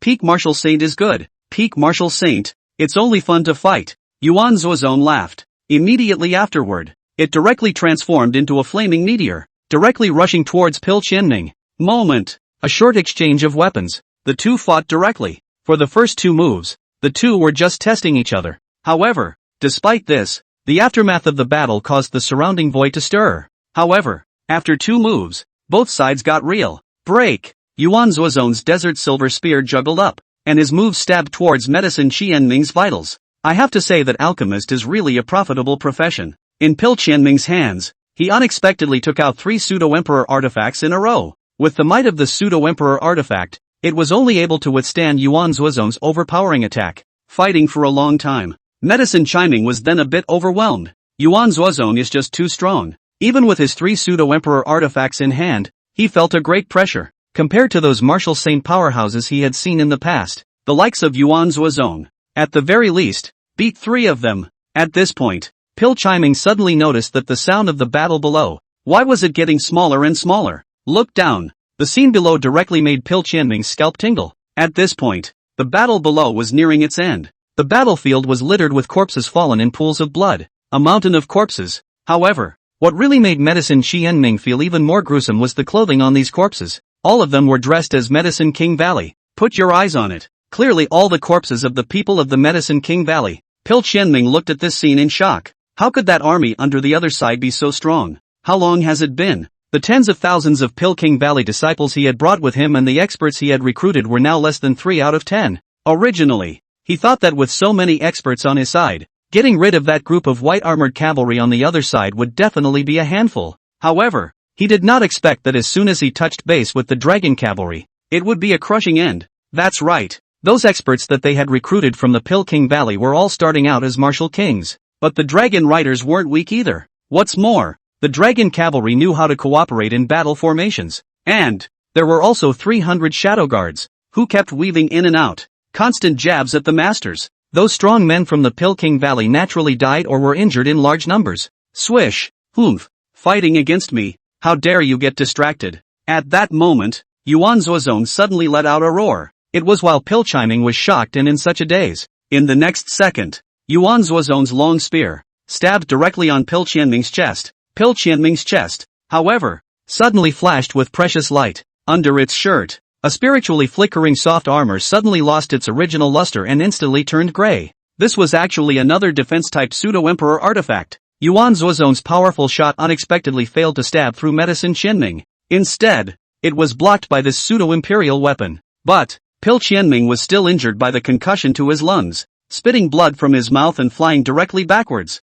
Peak Martial Saint is good. Peak Martial Saint, it's only fun to fight. Yuan Zuozong laughed. Immediately afterward, it directly transformed into a flaming meteor, directly rushing towards Pil Qianming. Moment. A short exchange of weapons. The two fought directly. For the first 2 moves, the two were just testing each other. However, despite this, the aftermath of the battle caused the surrounding void to stir. However, after 2 moves, both sides got real. Break! Yuan Zuozong's desert silver spear juggled up, and his move stabbed towards Medicine Qianming's vitals. I have to say that alchemist is really a profitable profession. In Pil Qianming's hands, he unexpectedly took out 3 pseudo-emperor artifacts in a row. With the might of the pseudo-emperor artifact, it was only able to withstand Yuan Zuozong's overpowering attack, fighting for a long time. Medicine Chiming was then a bit overwhelmed. Yuan Zuozong is just too strong. Even with his 3 pseudo-emperor artifacts in hand, he felt a great pressure. Compared to those martial saint powerhouses he had seen in the past, the likes of Yuan Zuozong, at the very least, beat 3 of them. At this point, Pil Chiming suddenly noticed that the sound of the battle below, why was it getting smaller and smaller? Look down. The scene below directly made Pil Chiming's scalp tingle. At this point, the battle below was nearing its end. The battlefield was littered with corpses fallen in pools of blood, a mountain of corpses. However, what really made Medicine Qianming feel even more gruesome was the clothing on these corpses. All of them were dressed as Medicine King Valley. Put your eyes on it. Clearly all the corpses of the people of the Medicine King Valley. Pil Chiming looked at this scene in shock. How could that army under the other side be so strong? How long has it been? The tens of thousands of Pil King Valley disciples he had brought with him and the experts he had recruited were now less than 3 out of 10. Originally, he thought that with so many experts on his side, getting rid of that group of white-armored cavalry on the other side would definitely be a handful. However, he did not expect that as soon as he touched base with the dragon cavalry, it would be a crushing end. That's right. Those experts that they had recruited from the Pil King Valley were all starting out as martial kings. But the dragon riders weren't weak either. What's more, the dragon cavalry knew how to cooperate in battle formations. And there were also 300 shadow guards, who kept weaving in and out, constant jabs at the masters. Those strong men from the Pil King Valley naturally died or were injured in large numbers. Swish, humph, fighting against me, how dare you get distracted. At that moment, Yuan Zuozong suddenly let out a roar. It was while Pil Chiming was shocked and in such a daze. In the next second, Yuan Zuozong's long spear stabbed directly on Pil Chiming's chest. Pil Chiming's chest, however, suddenly flashed with precious light. Under its shirt, a spiritually flickering soft armor suddenly lost its original luster and instantly turned gray. This was actually another defense-type pseudo-emperor artifact. Yuan Zuozong's powerful shot unexpectedly failed to stab through Medicine Chiming. Instead, it was blocked by this pseudo-imperial weapon. But Pil Chiming was still injured by the concussion to his lungs, spitting blood from his mouth and flying directly backwards.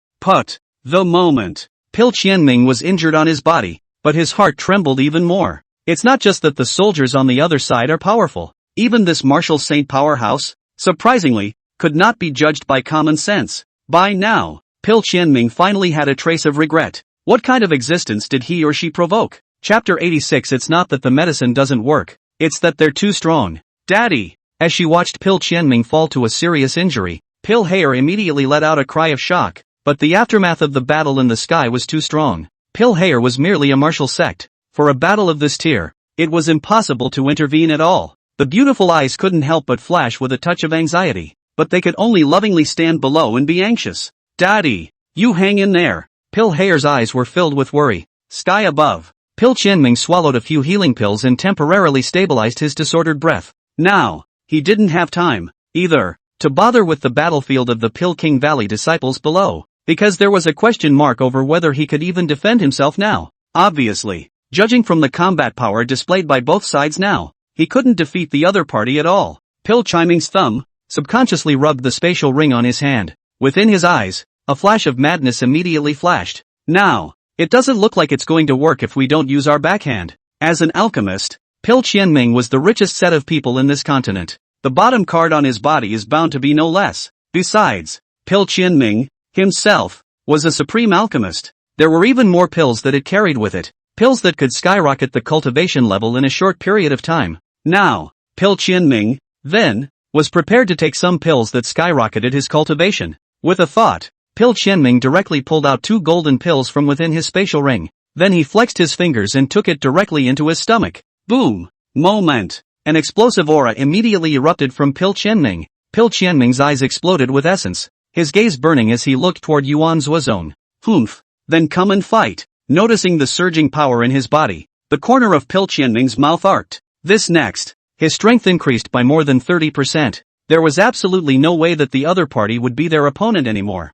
The moment Pil Chiming was injured on his body, but his heart trembled even more. It's not just that the soldiers on the other side are powerful. Even this martial saint powerhouse, surprisingly, could not be judged by common sense. By now, Pil Chiming finally had a trace of regret. What kind of existence did he or she provoke? Chapter 86. It's not that the medicine doesn't work, it's that they're too strong. Daddy! As she watched Pil Chiming fall to a serious injury, Pil Hair immediately let out a cry of shock. But the aftermath of the battle in the sky was too strong. Pil Hair was merely a martial sect. For a battle of this tier, it was impossible to intervene at all. The beautiful eyes couldn't help but flash with a touch of anxiety, but they could only lovingly stand below and be anxious. Daddy! You hang in there! Pil Hair's eyes were filled with worry. Sky above. Pil Chiming swallowed a few healing pills and temporarily stabilized his disordered breath. Now, he didn't have time, either, to bother with the battlefield of the Pil King Valley disciples below, because there was a question mark over whether he could even defend himself now. Obviously, judging from the combat power displayed by both sides now, he couldn't defeat the other party at all. Pil Chiming's thumb subconsciously rubbed the spatial ring on his hand. Within his eyes, a flash of madness immediately flashed. Now, it doesn't look like it's going to work if we don't use our backhand. As an alchemist, Pil Chiming was the richest set of people in this continent. The bottom card on his body is bound to be no less. Besides, Pil Chiming, himself, was a supreme alchemist. There were even more pills that it carried with it. Pills that could skyrocket the cultivation level in a short period of time. Now, Pil Chiming, then, was prepared to take some pills that skyrocketed his cultivation. With a thought, Pil Chiming directly pulled out 2 golden pills from within his spatial ring. Then he flexed his fingers and took it directly into his stomach. Boom! Moment! An explosive aura immediately erupted from Pil Chiming. Pil Chiming's eyes exploded with essence, his gaze burning as he looked toward Yuan Zuozong. Humph! Then come and fight! Noticing the surging power in his body, the corner of Pil Chiming's mouth arced. This next, his strength increased by more than 30%. There was absolutely no way that the other party would be their opponent anymore.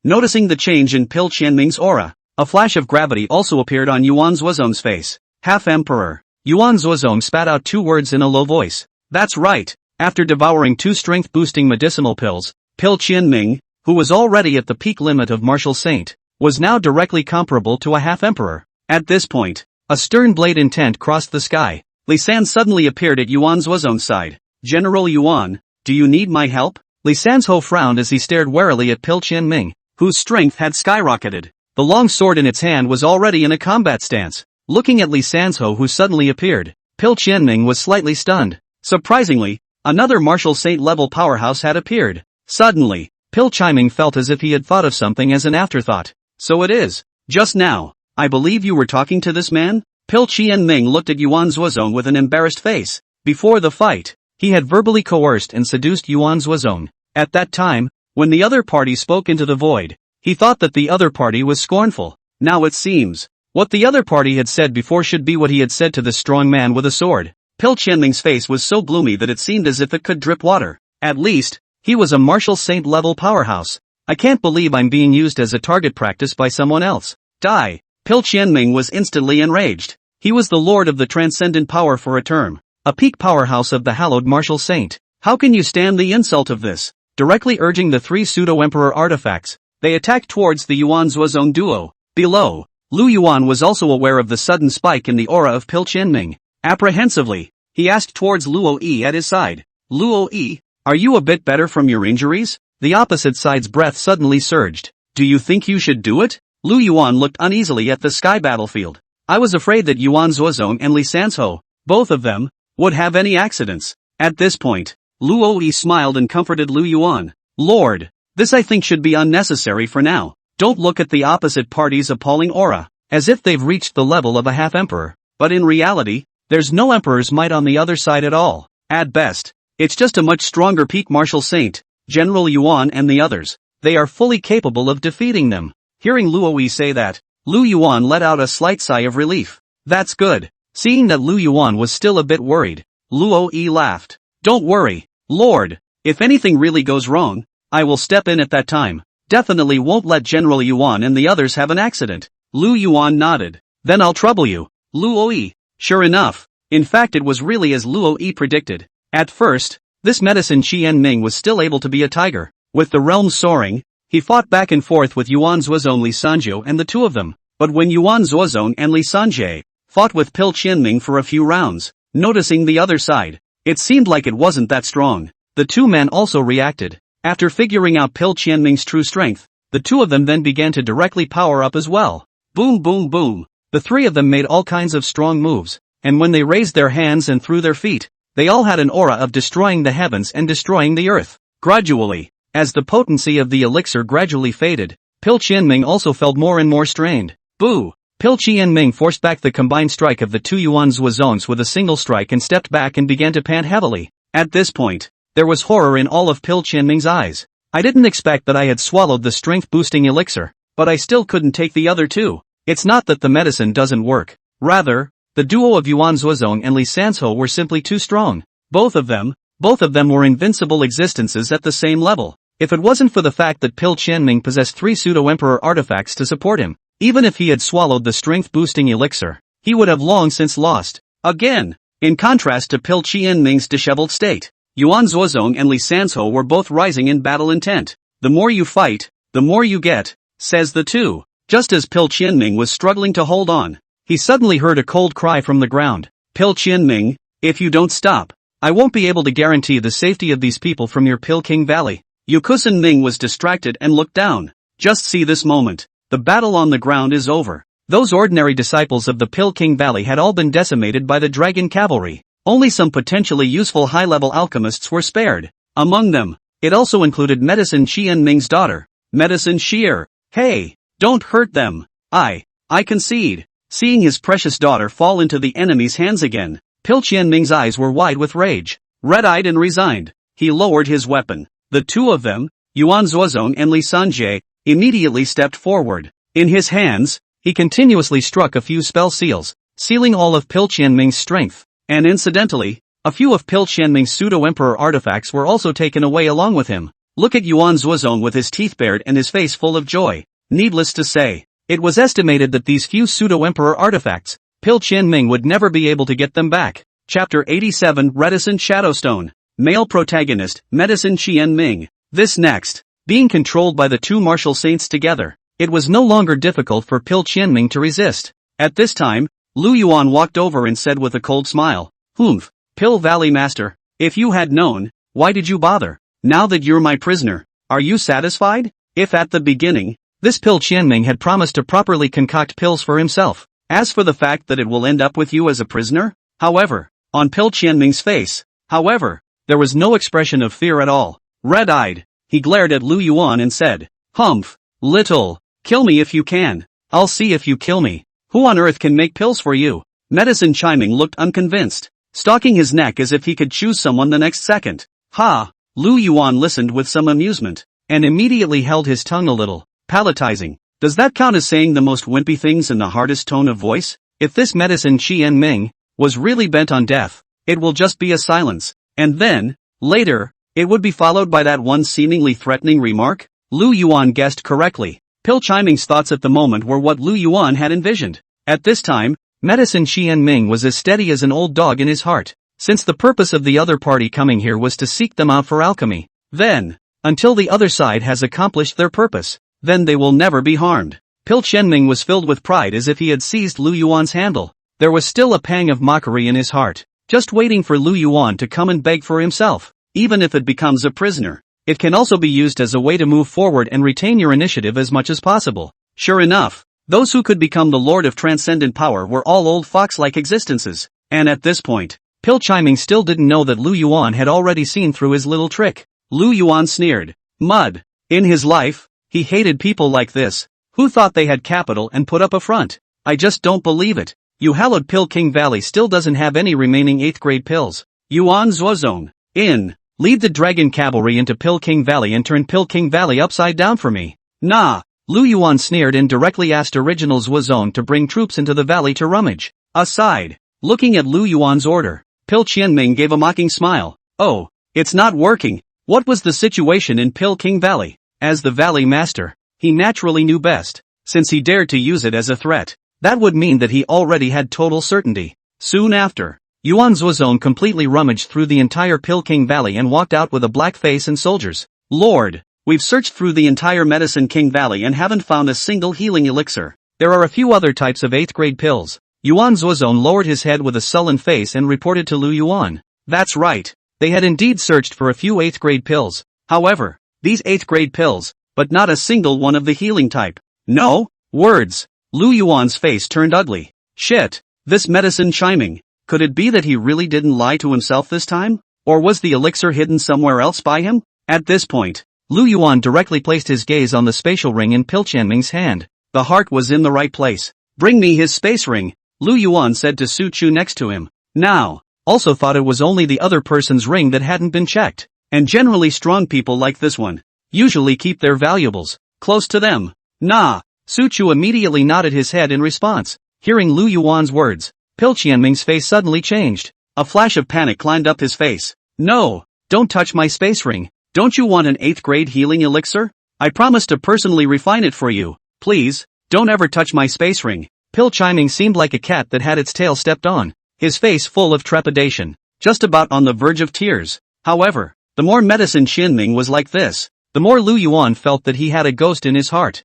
Noticing the change in Pil Chiming's aura, a flash of gravity also appeared on Yuan Zuozong's face. Half-Emperor. Yuan Zuozong spat out 2 words in a low voice. That's right. After devouring 2 strength-boosting medicinal pills, Pil Chiming, who was already at the peak limit of martial saint, was now directly comparable to a half-emperor. At this point, a stern blade intent crossed the sky. Li San suddenly appeared at Yuan Zuozong's side. General Yuan, do you need my help? Li Sanzhou frowned as he stared warily at Pil Qianming, whose strength had skyrocketed. The long sword in its hand was already in a combat stance. Looking at Li Sanzhou who suddenly appeared, Pil Qianming was slightly stunned. Surprisingly, another martial saint-level powerhouse had appeared. Suddenly, Pil Qianming felt as if he had thought of something as an afterthought. So it is. Just now, I believe you were talking to this man? Pil Qianming looked at Yuan Zuozong with an embarrassed face. Before the fight, he had verbally coerced and seduced Yuan Zuozong. At that time, when the other party spoke into the void, he thought that the other party was scornful. Now it seems, what the other party had said before should be what he had said to this strong man with a sword. Pil Qianming's face was so gloomy that it seemed as if it could drip water. At least, he was a martial saint-level powerhouse. I can't believe I'm being used as a target practice by someone else. Die! Pil Qianming was instantly enraged. He was the lord of the transcendent power for a term, a peak powerhouse of the hallowed martial saint. How can you stand the insult of this? Directly urging the three pseudo-emperor artifacts, they attacked towards the Yuan Zuozong duo. Below, Lu Yuan was also aware of the sudden spike in the aura of Pil Qianming. Apprehensively, he asked towards Luo Yi at his side. Luo Yi, are you a bit better from your injuries? The opposite side's breath suddenly surged. Do you think you should do it? Lu Yuan looked uneasily at the sky battlefield. I was afraid that Yuan Zuozong and Li Sanzhou, both of them, would have any accidents. At this point, Luo Yi smiled and comforted Lu Yuan. Lord, this I think should be unnecessary for now. Don't look at the opposite party's appalling aura, as if they've reached the level of a half-emperor. But in reality, there's no emperor's might on the other side at all. At best, it's just a much stronger peak martial saint, General Yuan and the others. They are fully capable of defeating them. Hearing Luo Yi say that, Lu Yuan let out a slight sigh of relief. That's good. Seeing that Lu Yuan was still a bit worried, Luo Yi laughed. Don't worry, Lord. If anything really goes wrong, I will step in at that time. Definitely won't let General Yuan and the others have an accident. Lu Yuan nodded. Then I'll trouble you. Luo Yi. Sure enough. In fact, it was really as Luo Yi predicted. At first, this medicine Qianming was still able to be a tiger. With the realms soaring, he fought back and forth with Yuan Zuozong Li Sanzhou and the two of them. But when Yuan Zuozong and Li Sanzhou fought with Pil Qianming for a few rounds, noticing the other side, it seemed like it wasn't that strong. The two men also reacted. After figuring out Pil Qianming's true strength, the two of them then began to directly power up as well. Boom boom boom. The three of them made all kinds of strong moves, and when they raised their hands and threw their feet, they all had an aura of destroying the heavens and destroying the earth. Gradually, as the potency of the elixir gradually faded, Pil Qianming also felt more and more strained. Boo! Pil Qianming forced back the combined strike of the two Yuan Zuozongs with a single strike and stepped back and began to pant heavily. At this point, there was horror in all of Pil Qianming's eyes. I didn't expect that I had swallowed the strength-boosting elixir, but I still couldn't take the other two. It's not that the medicine doesn't work. Rather, the duo of Yuan Zuozong and Li Sanzhou were simply too strong. Both of them were invincible existences at the same level. If it wasn't for the fact that Pil Qianming possessed three pseudo-emperor artifacts to support him, even if he had swallowed the strength-boosting elixir, he would have long since lost. Again, in contrast to Pil Qianming's disheveled state, Yuan Zuozong and Li Sanzhou were both rising in battle intent. The more you fight, the more you get, says the two. Just as Pil Qianming was struggling to hold on, he suddenly heard a cold cry from the ground. Pil Qianming, if you don't stop, I won't be able to guarantee the safety of these people from your Pil King Valley. Yukusan Ming was distracted and looked down. Just see this moment. The battle on the ground is over. Those ordinary disciples of the Pil King Valley had all been decimated by the dragon cavalry. Only some potentially useful high-level alchemists were spared. Among them, it also included Medicine Qianming's daughter, Medicine Sheer. Hey, don't hurt them. I concede. Seeing his precious daughter fall into the enemy's hands again, Pil Qianming's eyes were wide with rage. Red-eyed and resigned, he lowered his weapon. The two of them, Yuan Zuozong and Li Sanzhou, immediately stepped forward. In his hands, he continuously struck a few spell seals, sealing all of Pil Qianming's strength. And incidentally, a few of Pil Qianming's pseudo-emperor artifacts were also taken away along with him. Look at Yuan Zuozong with his teeth bared and his face full of joy. Needless to say, it was estimated that these few pseudo-emperor artifacts, Pil Qianming would never be able to get them back. Chapter 87 Reticent Shadowstone. Male protagonist, Medicine Qianming. This next, being controlled by the two martial saints together, it was no longer difficult for Pil Qianming to resist. At this time, Lu Yuan walked over and said with a cold smile, Humph, Pill Valley Master, if you had known, why did you bother? Now that you're my prisoner, are you satisfied? If at the beginning, this Pill Qianming had promised to properly concoct pills for himself, as for the fact that it will end up with you as a prisoner, however, on Pill Qianming's face, however, there was no expression of fear at all. Red-eyed, he glared at Lu Yuan and said, Humph, little, kill me if you can. I'll see if you kill me. Who on earth can make pills for you? Medicine Qianming looked unconvinced, stalking his neck as if he could choose someone the next second. Ha! Lu Yuan listened with some amusement, and immediately held his tongue a little, palatizing. Does that count as saying the most wimpy things in the hardest tone of voice? If this Medicine Qianming was really bent on death, it will just be a silence, and then, later, it would be followed by that one seemingly threatening remark? Lu Yuan guessed correctly. Pill Qianming's thoughts at the moment were what Lu Yuan had envisioned. At this time, Medicine Qianming was as steady as an old dog in his heart, since the purpose of the other party coming here was to seek them out for alchemy. Then, until the other side has accomplished their purpose, then they will never be harmed. Pill Qianming was filled with pride as if he had seized Lu Yuan's handle. There was still a pang of mockery in his heart, just waiting for Lu Yuan to come and beg for himself. Even if it becomes a prisoner, it can also be used as a way to move forward and retain your initiative as much as possible. Sure enough, those who could become the Lord of Transcendent Power were all old fox-like existences, and at this point, Pill Qianming still didn't know that Lu Yuan had already seen through his little trick. Lu Yuan sneered. Mud. In his life, he hated people like this, who thought they had capital and put up a front. I just don't believe it. You hallowed Pill King Valley still doesn't have any remaining 8th grade pills. Yuan Zuozone. In. Lead the Dragon Cavalry into Pill King Valley and turn Pill King Valley upside down for me. Nah. Lu Yuan sneered and directly asked Original Zuozone to bring troops into the valley to rummage. Aside. Looking at Lu Yuan's order, Pill Qianming gave a mocking smile. Oh, it's not working. What was the situation in Pill King Valley? As the Valley Master, he naturally knew best. Since he dared to use it as a threat, that would mean that he already had total certainty. Soon after, Yuan Zuozone completely rummaged through the entire Pill King Valley and walked out with a black face and soldiers. Lord, we've searched through the entire Medicine King Valley and haven't found a single healing elixir. There are a few other types of 8th grade pills. Yuan Zuozone lowered his head with a sullen face and reported to Lu Yuan. That's right. They had indeed searched for a few 8th grade pills. However, these 8th grade pills, but not a single one of the healing type. No? Words. Lu Yuan's face turned ugly. Shit. This Medicine Qianming. Could it be that he really didn't lie to himself this time? Or was the elixir hidden somewhere else by him? At this point, Lu Yuan directly placed his gaze on the spatial ring in Pill Qianming's hand. The heart was in the right place. Bring me his space ring, Lu Yuan said to Su Chu next to him. Now, also thought it was only the other person's ring that hadn't been checked. And generally strong people like this one usually keep their valuables close to them. Nah. Su Chu immediately nodded his head in response. Hearing Lu Yuan's words, Pill Qianming's face suddenly changed. A flash of panic climbed up his face. No, don't touch my space ring. Don't you want an 8th grade healing elixir? I promise to personally refine it for you. Please, don't ever touch my space ring. Pill Qianming seemed like a cat that had its tail stepped on, his face full of trepidation, just about on the verge of tears. However, the more Medicine Qianming was like this, the more Lu Yuan felt that he had a ghost in his heart.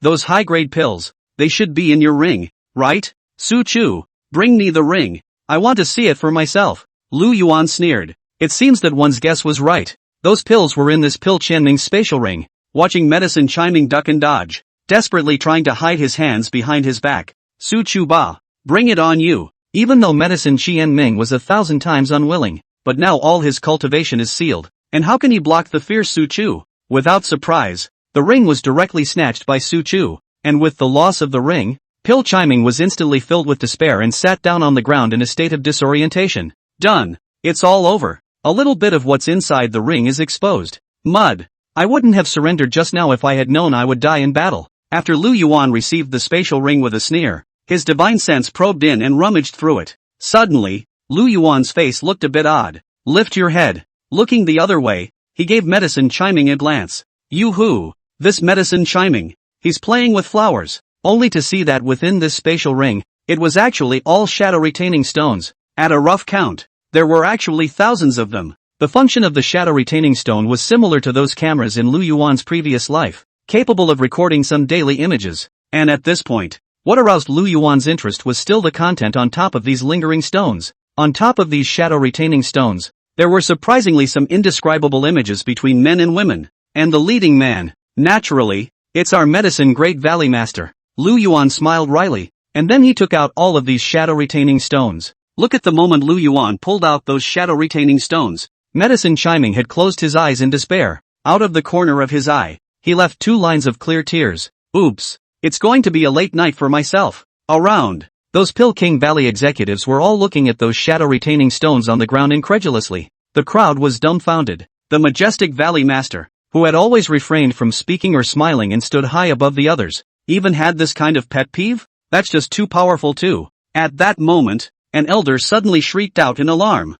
Those high-grade pills, they should be in your ring, right? Su Chu, bring me the ring. I want to see it for myself. Lu Yuan sneered. It seems that one's guess was right. Those pills were in this Pill Qianming's spatial ring. Watching Medicine Qianming duck and dodge, desperately trying to hide his hands behind his back. Su Chu ba, bring it on you. Even though Medicine Qianming was 1,000 times unwilling, but now all his cultivation is sealed, and how can he block the fierce Su Chu? Without surprise, the ring was directly snatched by Su Chu, and with the loss of the ring, Pill Qianming was instantly filled with despair and sat down on the ground in a state of disorientation. Done. It's all over. A little bit of what's inside the ring is exposed. Mud. I wouldn't have surrendered just now if I had known I would die in battle. After Lu Yuan received the spatial ring with a sneer, his divine sense probed in and rummaged through it. Suddenly, Lu Yuan's face looked a bit odd. Lift your head. Looking the other way, he gave Medicine Qianming a glance. Yoo-hoo. This Medicine Qianming. He's playing with flowers. Only to see that within this spatial ring, it was actually all shadow-retaining stones. At a rough count, there were actually thousands of them. The function of the shadow-retaining stone was similar to those cameras in Lu Yuan's previous life, capable of recording some daily images. And at this point, what aroused Lu Yuan's interest was still the content on top of these lingering stones. On top of these shadow-retaining stones, there were surprisingly some indescribable images between men and women. And the leading man, naturally, it's our medicine Great Valley Master. Lu Yuan smiled wryly, and then he took out all of these shadow-retaining stones. Look at the moment Lu Yuan pulled out those shadow-retaining stones. Medicine Chiming had closed his eyes in despair. Out of the corner of his eye, he left 2 lines of clear tears. Oops, it's going to be a late night for myself. Around. Those Pilking Valley executives were all looking at those shadow-retaining stones on the ground incredulously. The crowd was dumbfounded. The majestic Valley Master, who had always refrained from speaking or smiling and stood high above the others, even had this kind of pet peeve? That's just too powerful too. At that moment, an elder suddenly shrieked out in alarm.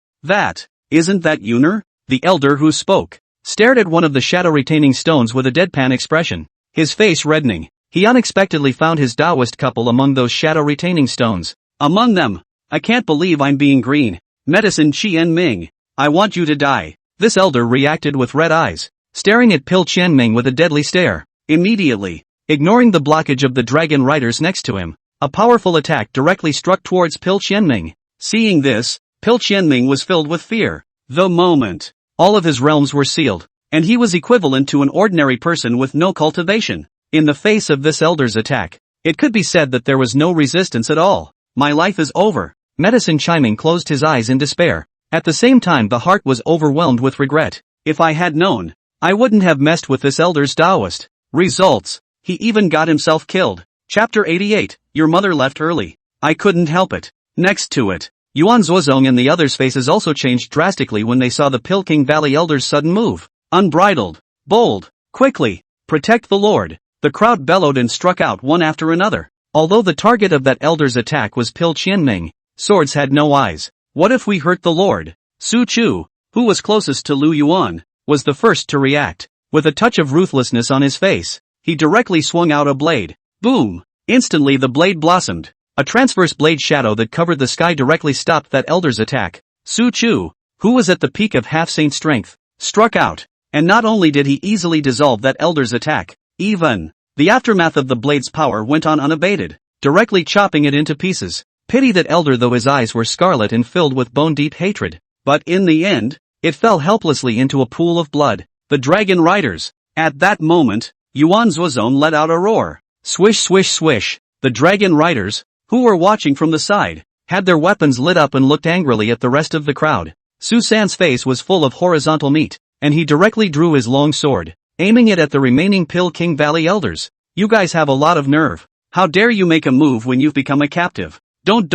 Isn't that Yuner? The elder who spoke stared at one of the shadow-retaining stones with a deadpan expression, his face reddening. He unexpectedly found his Taoist couple among those shadow-retaining stones. Among them, I can't believe I'm being green. Medicine Qian Ming, I want you to die. This elder reacted with red eyes, staring at Pil Qian Ming with a deadly stare. Immediately, ignoring the blockage of the dragon riders next to him, a powerful attack directly struck towards Pil Qian Ming. Seeing this, Pil Qian Ming was filled with fear. The moment, all of his realms were sealed, and he was equivalent to an ordinary person with no cultivation. In the face of this elder's attack, it could be said that there was no resistance at all. My life is over. Medicine Chiming closed his eyes in despair. At the same time the heart was overwhelmed with regret. If I had known, I wouldn't have messed with this elder's Taoist. Results. He even got himself killed. Chapter 88, Your mother left early. I couldn't help it. Next to it, Yuan Zuozong and the others' faces also changed drastically when they saw the Pilking Valley elder's sudden move. Unbridled. Bold. Quickly. Protect the Lord. The crowd bellowed and struck out one after another. Although the target of that elder's attack was Pil Qianming, swords had no eyes. What if we hurt the Lord? Su Chu, who was closest to Lu Yuan, was the first to react. With a touch of ruthlessness on his face, he directly swung out a blade. Boom! Instantly the blade blossomed. A transverse blade shadow that covered the sky directly stopped that elder's attack. Su Chu, who was at the peak of half-saint strength, struck out. And not only did he easily dissolve that elder's attack, even the aftermath of the blade's power went on unabated, directly chopping it into pieces. Pity that elder, though his eyes were scarlet and filled with bone-deep hatred. But in the end, it fell helplessly into a pool of blood. The dragon riders. At that moment, Yuan Zuozong let out a roar. Swish swish swish. The dragon riders, who were watching from the side, had their weapons lit up and looked angrily at the rest of the crowd. Su San's face was full of horizontal meat, and he directly drew his long sword, aiming it at the remaining Pilking Valley elders. You guys have a lot of nerve. How dare you make a move when you've become a captive? Don't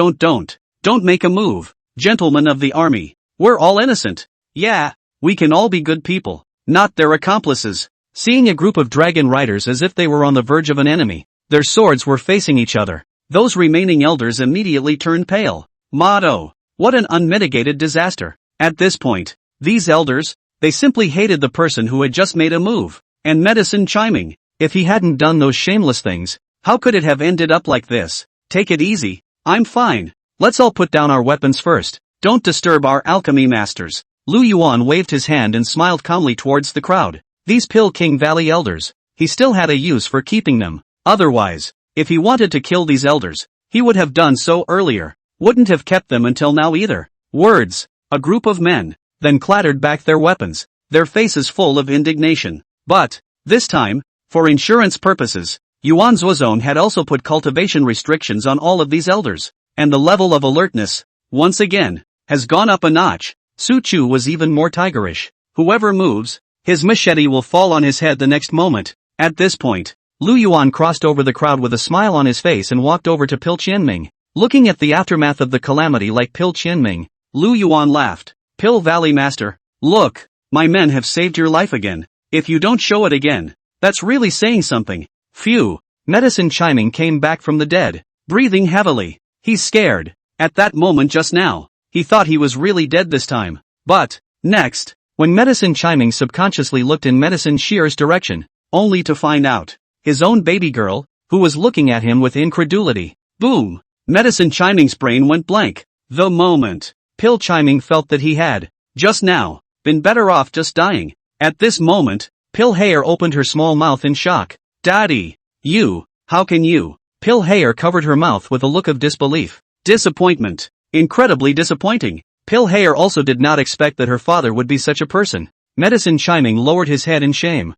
make a move. Gentlemen of the army, we're all innocent. Yeah, we can all be good people, not their accomplices. Seeing a group of dragon riders as if they were on the verge of an enemy, their swords were facing each other. Those remaining elders immediately turned pale. Motto, what an unmitigated disaster. At this point, these elders, they simply hated the person who had just made a move. And Medicine Chiming, if he hadn't done those shameless things, how could it have ended up like this? Take it easy, I'm fine. Let's all put down our weapons first. Don't disturb our alchemy masters. Lu Yuan waved his hand and smiled calmly towards the crowd. These Pilking Valley elders, he still had a use for keeping them. Otherwise, if he wanted to kill these elders, he would have done so earlier. Wouldn't have kept them until now either. Words. A group of men then clattered back their weapons, their faces full of indignation. But, this time, for insurance purposes, Yuan Zuozong had also put cultivation restrictions on all of these elders, and the level of alertness, once again, has gone up a notch. Su Chu was even more tigerish. Whoever moves, his machete will fall on his head the next moment. At this point, Lu Yuan crossed over the crowd with a smile on his face and walked over to Pil Qianming. Looking at the aftermath of the calamity like Pil Qianming, Lu Yuan laughed. Pil Valley Master, look, my men have saved your life again. If you don't show it again, that's really saying something. Phew. Medicine Chiming came back from the dead, breathing heavily. He's scared. At that moment just now, he thought he was really dead this time. But, next, when Medicine Chiming subconsciously looked in Medicine Shear's direction, only to find out, his own baby girl, who was looking at him with incredulity. Boom! Medicine Chiming's brain went blank. The moment Pil Chiming felt that he had, just now, been better off just dying. At this moment, Pil Hair opened her small mouth in shock. Daddy! You, how can you? Pil Hair covered her mouth with a look of disbelief, disappointment, Incredibly disappointing. Pill Hair also did not expect that her father would be such a person. Medicine Chiming lowered his head in shame.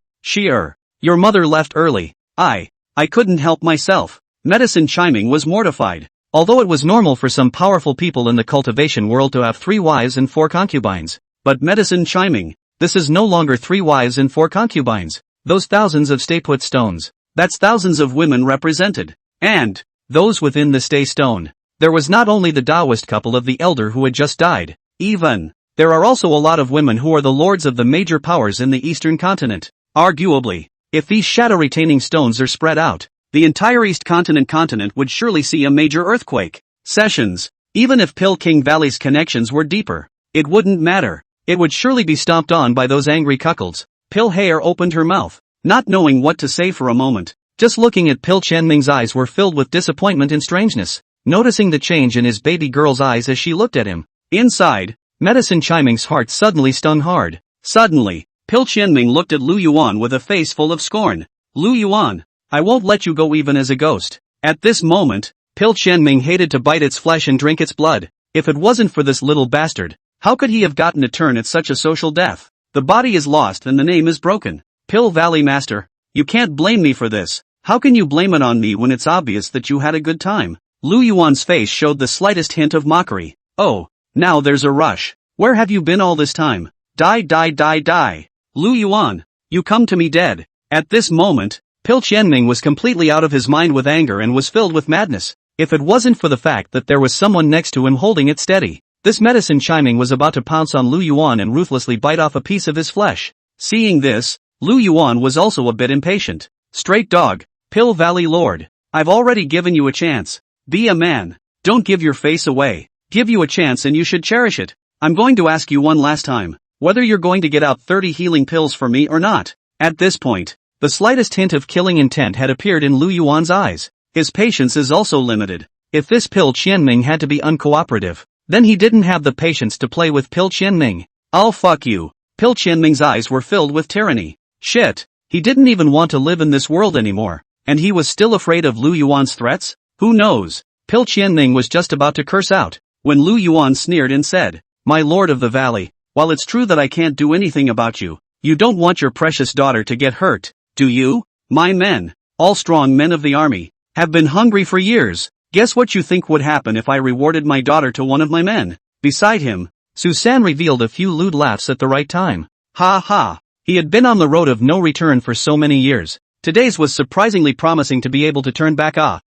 Your mother left early. I couldn't help myself. Medicine Chiming was mortified. Although it was normal for some powerful people in the cultivation world to have 3 wives and 4 concubines. But Medicine Chiming, this is no longer 3 wives and 4 concubines. Those thousands of stay put stones. That's thousands of women represented. And those within the stay stone. There was not only the Taoist couple of the elder who had just died. There are also a lot of women who are the lords of the major powers in the eastern continent. Arguably, if these shadow-retaining stones are spread out, the entire East continent would surely see a major earthquake. Sessions. Even if Pill King Valley's connections were deeper, it wouldn't matter. It would surely be stomped on by those angry cuckolds. Pill Hair opened her mouth, not knowing what to say for a moment. Just looking at Pill Qianming's eyes were filled with disappointment and strangeness. Noticing the change in his baby girl's eyes as she looked at him. Inside, Medicine Chiming's heart suddenly stung hard. Suddenly, Pill Qianming looked at Lu Yuan with a face full of scorn. Lu Yuan, I won't let you go even as a ghost. At this moment, Pill Qianming hated to bite its flesh and drink its blood. If it wasn't for this little bastard, how could he have gotten a turn at such a social death? The body is lost and the name is broken. Pill Valley Master, you can't blame me for this. How can you blame it on me when it's obvious that you had a good time? Lu Yuan's face showed the slightest hint of mockery. Oh, now there's a rush. Where have you been all this time? Die. Lu Yuan, you come to me dead. At this moment, Pill Qianming was completely out of his mind with anger and was filled with madness. If it wasn't for the fact that there was someone next to him holding it steady, this Medicine Chiming was about to pounce on Lu Yuan and ruthlessly bite off a piece of his flesh. Seeing this, Lu Yuan was also a bit impatient. Straight dog, Pill Valley Lord, I've already given you a chance. Be a man. Don't give your face away. Give you a chance and you should cherish it. I'm going to ask you one last time, whether you're going to get out 30 healing pills for me or not. At this point, the slightest hint of killing intent had appeared in Lu Yuan's eyes. His patience is also limited. If this Pill Qianming had to be uncooperative, then he didn't have the patience to play with Pill Qianming. I'll fuck you. Pill Qianming's eyes were filled with tyranny. Shit. He didn't even want to live in this world anymore. And he was still afraid of Lu Yuan's threats? Who knows? Pill Qianming was just about to curse out, when Lu Yuan sneered and said, My lord of the valley, while it's true that I can't do anything about you, you don't want your precious daughter to get hurt, do you? My men, all strong men of the army, have been hungry for years. Guess what you think would happen if I rewarded my daughter to one of my men? Beside him, Susan revealed a few lewd laughs at the right time. Ha ha, he had been on the road of no return for so many years. Today's was surprisingly promising to be able to turn back.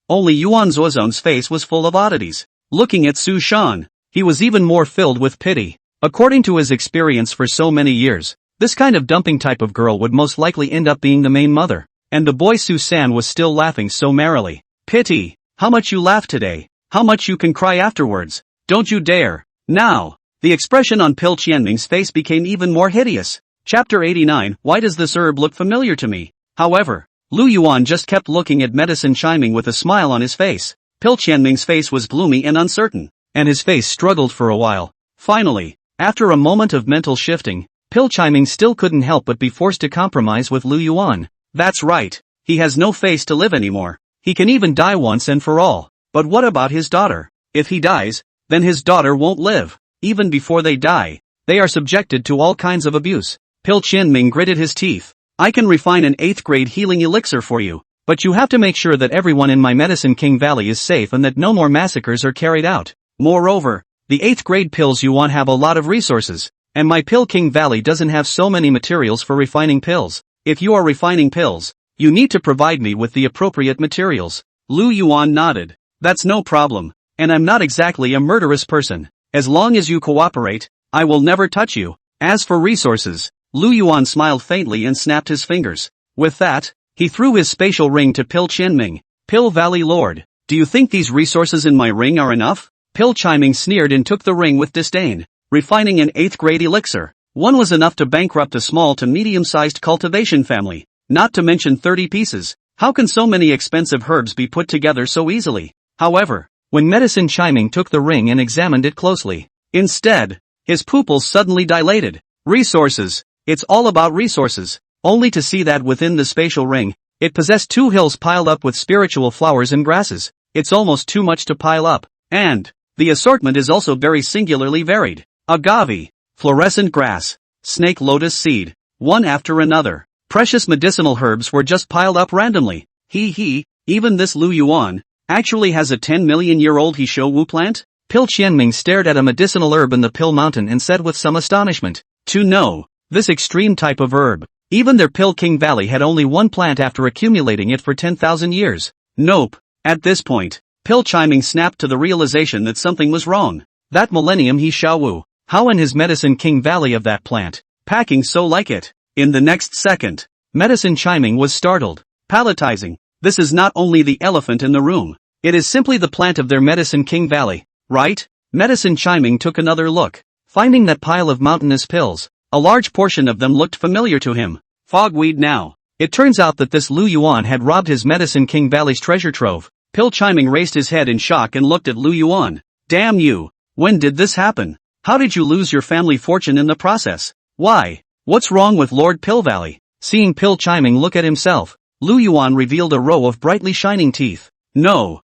Only Yuan Zuozong's face was full of oddities. Looking at Su Shan, he was even more filled with pity. According to his experience for so many years, this kind of dumping type of girl would most likely end up being the main mother. And the boy Susan was still laughing so merrily. Pity, how much you laugh today, how much you can cry afterwards. Don't you dare. Now, the expression on Pill Qianming's face became even more hideous. Chapter 89, Why does this herb look familiar to me? However, Lu Yuan just kept looking at Medicine Chiming with a smile on his face. Pill Qianming's face was gloomy and uncertain, and his face struggled for a while. Finally, after a moment of mental shifting, Pill Qianming still couldn't help but be forced to compromise with Lu Yuan. That's right, he has no face to live anymore. He can even die once and for all. But what about his daughter? If he dies, then his daughter won't live. Even before they die, they are subjected to all kinds of abuse. Pill Qianming gritted his teeth. I can refine an 8th grade healing elixir for you, but you have to make sure that everyone in my Medicine King Valley is safe and that no more massacres are carried out. Moreover, the 8th grade pills you want have a lot of resources, and my Pill King Valley doesn't have so many materials for refining pills. If you are refining pills, you need to provide me with the appropriate materials. Lu Yuan nodded. That's no problem, and I'm not exactly a murderous person. As long as you cooperate, I will never touch you. As for resources, Lu Yuan smiled faintly and snapped his fingers. With that, he threw his spatial ring to Pill Qianming. Pill Valley Lord, do you think these resources in my ring are enough? Pill Qianming sneered and took the ring with disdain. Refining an 8th grade elixir. One was enough to bankrupt a small to medium-sized cultivation family, not to mention 30 pieces. How can so many expensive herbs be put together so easily? However, when Medicine Chiming took the ring and examined it closely, instead, his pupils suddenly dilated. Resources. It's all about resources. Only to see that within the spatial ring, it possessed 2 hills piled up with spiritual flowers and grasses. It's almost too much to pile up. And The assortment is also very singularly varied. Agave, fluorescent grass, snake lotus seed, one after another. Precious medicinal herbs were just piled up randomly. Even this Lu Yuan actually has a 10-million-year-old Hisho Wu plant? Pil Qianming stared at a medicinal herb in the Pill Mountain and said with some astonishment, to know this extreme type of herb. Even their Pill King Valley had only one plant after accumulating it for 10,000 years. Nope. At this point, Pil Qianming snapped to the realization that something was wrong. That millennium he Xiaowu, how in his Medicine King Valley of that plant, packing so like it. In the next second, Medicine Qianming was startled, palatizing. This is not only the elephant in the room, it is simply the plant of their Medicine King Valley, right? Medicine Qianming took another look, finding that pile of mountainous pills. A large portion of them looked familiar to him. Fogweed now. It turns out that this Lu Yuan had robbed his Medicine King Valley's treasure trove. Pil Qianming raised his head in shock and looked at Lu Yuan. Damn you! When did this happen? How did you lose your family fortune in the process? Why? What's wrong with Lord Pil Valley? Seeing Pil Qianming look at himself, Lu Yuan revealed a row of brightly shining teeth. No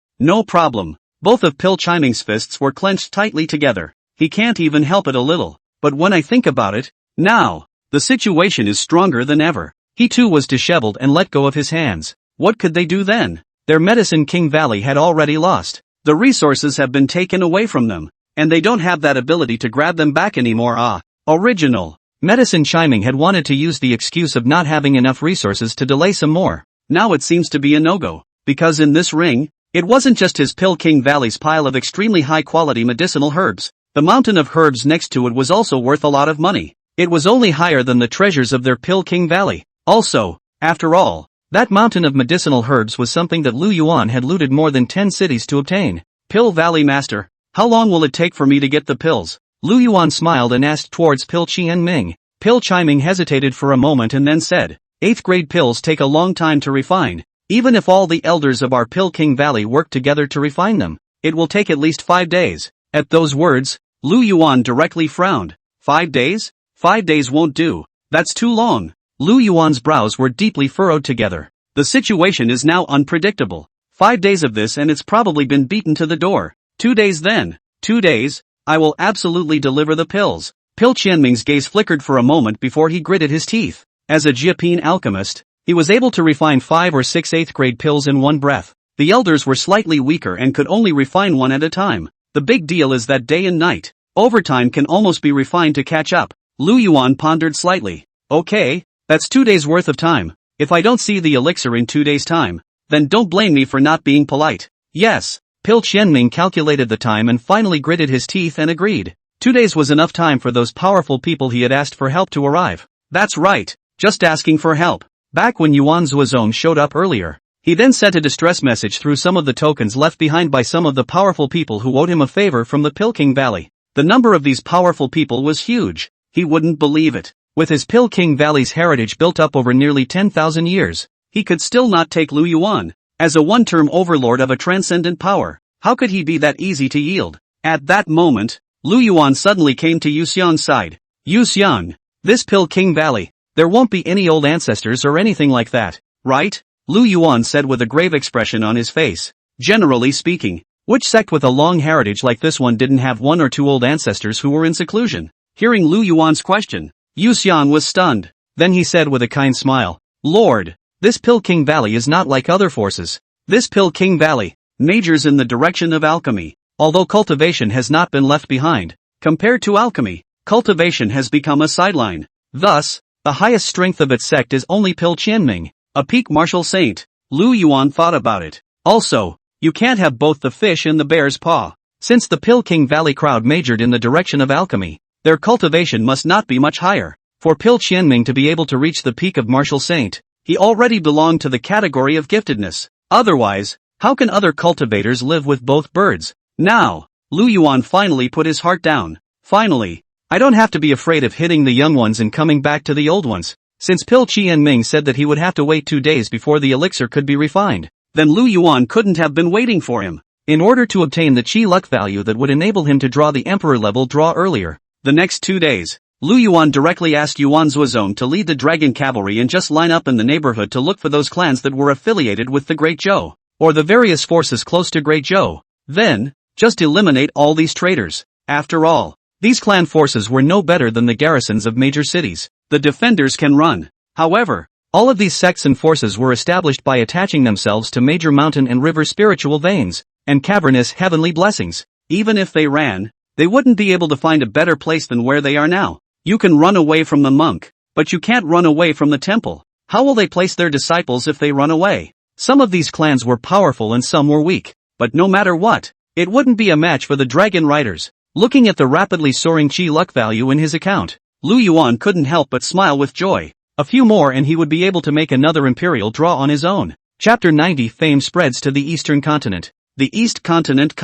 problem. Both of Pil Qianming's fists were clenched tightly together. He can't even help it a little. But when I think about it, now, the situation is stronger than ever. He too was disheveled and let go of his hands. What could they do then? Their Medicine King Valley had already lost. The resources have been taken away from them, and they don't have that ability to grab them back anymore. Original. Medicine Qianming had wanted to use the excuse of not having enough resources to delay some more. Now it seems to be a no-go, because in this ring, it wasn't just his Pil King Valley's pile of extremely high-quality medicinal herbs. The mountain of herbs next to it was also worth a lot of money. It was only higher than the treasures of their Pil King Valley. Also, after all, that mountain of medicinal herbs was something that Lu Yuan had looted more than 10 cities to obtain. Pil Valley Master, how long will it take for me to get the pills? Lu Yuan smiled and asked towards Pil Qianming. Pil Qianming hesitated for a moment and then said, 8th grade pills take a long time to refine. Even if all the elders of our Pil King Valley work together to refine them, it will take at least 5 days. At those words, Lu Yuan directly frowned. 5 days? 5 days won't do. That's too long. Lu Yuan's brows were deeply furrowed together. The situation is now unpredictable. 5 days of this and it's probably been beaten to the door. 2 days then. 2 days? I will absolutely deliver the pills. Pil Qianming's gaze flickered for a moment before he gritted his teeth. As a Jiaping alchemist, he was able to refine 5 or 6 8th grade pills in one breath. The elders were slightly weaker and could only refine one at a time. The big deal is that day and night, overtime can almost be refined to catch up. Lu Yuan pondered slightly. Okay, that's 2 days worth of time. If I don't see the elixir in 2 days' time, then don't blame me for not being polite. Yes. Pil Qianming calculated the time and finally gritted his teeth and agreed. 2 days was enough time for those powerful people he had asked for help to arrive. That's right, just asking for help. Back when Yuan Zuozong showed up earlier, he then sent a distress message through some of the tokens left behind by some of the powerful people who owed him a favor from the Pil King Valley. The number of these powerful people was huge. He wouldn't believe it. With his Pil King Valley's heritage built up over nearly 10,000 years, he could still not take Lu Yuan. As a one-term overlord of a transcendent power, how could he be that easy to yield? At that moment, Lu Yuan suddenly came to Yu Xiang's side. Yu Xiang, this Pil King Valley, there won't be any old ancestors or anything like that, right? Lu Yuan said with a grave expression on his face. Generally speaking, which sect with a long heritage like this one didn't have 1 or 2 old ancestors who were in seclusion? Hearing Lu Yuan's question, Yu Xiang was stunned. Then he said with a kind smile, Lord, this Pil King Valley is not like other forces. This Pil King Valley majors in the direction of alchemy, although cultivation has not been left behind. Compared to alchemy, cultivation has become a sideline. Thus, the highest strength of its sect is only Pil Qianming, a peak martial saint. Lu Yuan thought about it. Also, you can't have both the fish and the bear's paw. Since the Pil King Valley crowd majored in the direction of alchemy, their cultivation must not be much higher. For Pil Qianming to be able to reach the peak of martial saint, he already belonged to the category of giftedness. Otherwise, how can other cultivators live with both birds? Now, Lu Yuan finally put his heart down. Finally, I don't have to be afraid of hitting the young ones and coming back to the old ones. Since Pil Qianming said that he would have to wait 2 days before the elixir could be refined, then Lu Yuan couldn't have been waiting for him. In order to obtain the Qi luck value that would enable him to draw the Emperor level draw earlier, the next 2 days, Lu Yuan directly asked Yuan Zuozong to lead the dragon cavalry and just line up in the neighborhood to look for those clans that were affiliated with the Great Zhou, or the various forces close to Great Zhou. Then, Just eliminate all these traitors. After all, these clan forces were no better than the garrisons of major cities. The defenders can run. However, all of these sects and forces were established by attaching themselves to major mountain and river spiritual veins, and cavernous heavenly blessings. Even if they ran, they wouldn't be able to find a better place than where they are now. You can run away from the monk, but you can't run away from the temple. How will they place their disciples if they run away? Some of these clans were powerful and some were weak, but no matter what, it wouldn't be a match for the dragon riders. Looking at the rapidly soaring chi luck value in his account, Lu Yuan couldn't help but smile with joy. A few more and he would be able to make another imperial draw on his own. Chapter 90. Fame spreads to the Eastern Continent. The East Continent.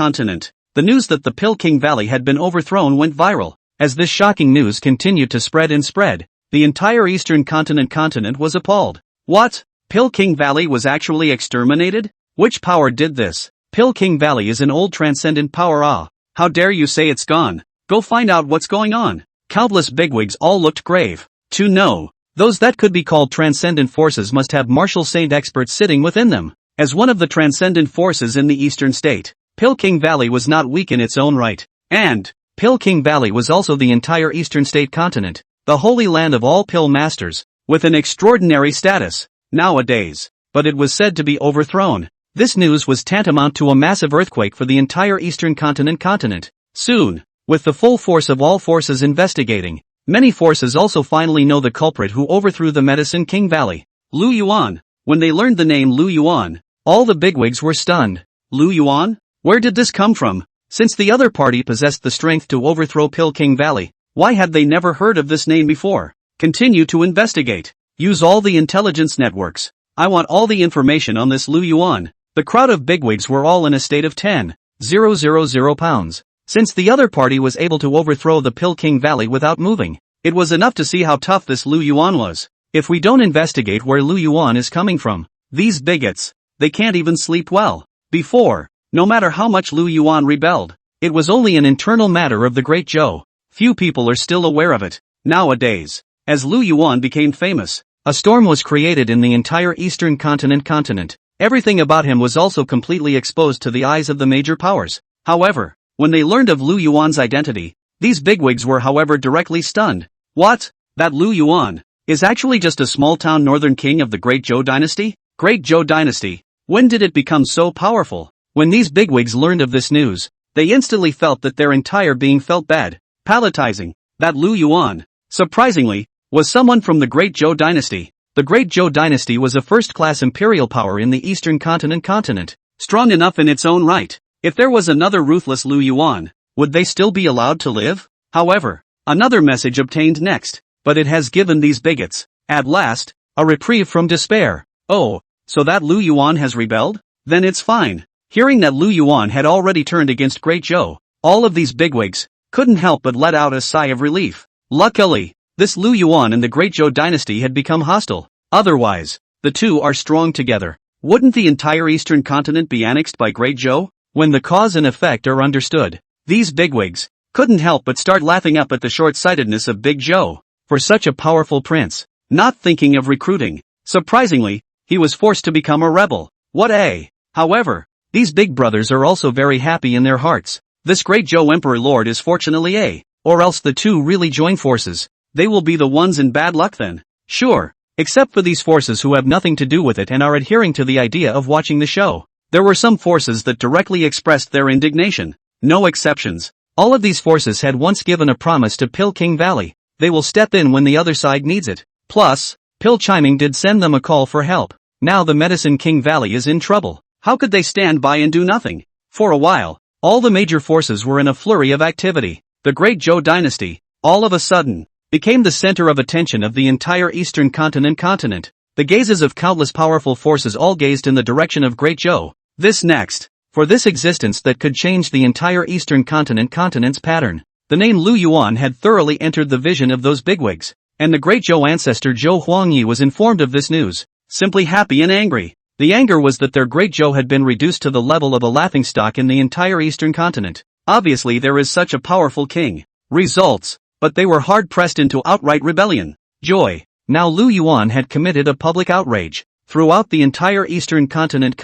The news that the Peking Valley had been overthrown went viral. As this shocking news continued to spread and spread, the entire Eastern Continent was appalled. What? Peking Valley was actually exterminated? Which power did this? Peking Valley is an old transcendent power. How dare you say it's gone? Go find out what's going on. Countless bigwigs all looked grave. To know, those that could be called transcendent forces must have martial saint experts sitting within them. As one of the transcendent forces in the eastern state, Peking Valley was not weak in its own right. And Peking Valley was also the entire eastern state continent, the holy land of all Pil masters, with an extraordinary status, nowadays. But it was said to be overthrown. This news was tantamount to a massive earthquake for the entire eastern continent. Soon, with the full force of all forces investigating, many forces also finally know the culprit who overthrew the Medicine King Valley, Lu Yuan. When they learned the name Lu Yuan, all the bigwigs were stunned. Lu Yuan? Where did this come from? Since the other party possessed the strength to overthrow Peking Valley, why had they never heard of this name before? Continue to investigate. Use all the intelligence networks. I want all the information on this Lu Yuan. The crowd of bigwigs were all in a state of 10,000 pounds. Since the other party was able to overthrow the Peking Valley without moving, it was enough to see how tough this Lu Yuan was. If we don't investigate where Lu Yuan is coming from, these bigots, they can't even sleep well. Before, no matter how much Lu Yuan rebelled, it was only an internal matter of the Great Zhou. Few people are still aware of it. Nowadays, as Lu Yuan became famous, a storm was created in the entire Eastern Continent. Everything about him was also completely exposed to the eyes of the major powers. However, when they learned of Lu Yuan's identity, these bigwigs were however directly stunned. What? That Lu Yuan is actually just a small-town northern king of the Great Zhou dynasty? Great Zhou dynasty? When did it become so powerful? When these bigwigs learned of this news, they instantly felt that their entire being felt bad, palpitating. That Lu Yuan, surprisingly, was someone from the Great Zhou dynasty. The Great Zhou dynasty was a first-class imperial power in the Eastern Continent, strong enough in its own right. If there was another ruthless Lu Yuan, would they still be allowed to live? However, another message obtained next, but it has given these bigots, at last, a reprieve from despair. Oh, so that Lu Yuan has rebelled? Then it's fine. Hearing that Lu Yuan had already turned against Great Zhou, all of these bigwigs couldn't help but let out a sigh of relief. Luckily, this Lu Yuan and the Great Zhou dynasty had become hostile. Otherwise, the two are strong together. Wouldn't the entire eastern continent be annexed by Great Zhou? When the cause and effect are understood, these bigwigs couldn't help but start laughing up at the short-sightedness of Big Zhou. For such a powerful prince, not thinking of recruiting, surprisingly, he was forced to become a rebel. What a! However, these big brothers are also very happy in their hearts. This Great Zhou Emperor Lord is fortunately a, or else the two really join forces. They will be the ones in bad luck then. Sure, except for these forces who have nothing to do with it and are adhering to the idea of watching the show. There were some forces that directly expressed their indignation. No exceptions. All of these forces had once given a promise to Peking Valley. They will step in when the other side needs it. Plus, Pil Chiming did send them a call for help. Now the Medicine King Valley is in trouble. How could they stand by and do nothing? For a while, all the major forces were in a flurry of activity. The Great Zhou dynasty, all of a sudden, became the center of attention of the entire Eastern Continent. The gazes of countless powerful forces all gazed in the direction of Great Zhou. This next, for this existence that could change the entire Eastern Continent's pattern. The name Lu Yuan had thoroughly entered the vision of those bigwigs, and the Great Zhou ancestor Zhou Huangyi was informed of this news, simply happy and angry. The anger was that their Great Zhou had been reduced to the level of a laughingstock in the entire Eastern Continent. Obviously there is such a powerful king. Results, but they were hard-pressed into outright rebellion. Joy. Now Lu Yuan had committed a public outrage. Throughout the entire Eastern Continent,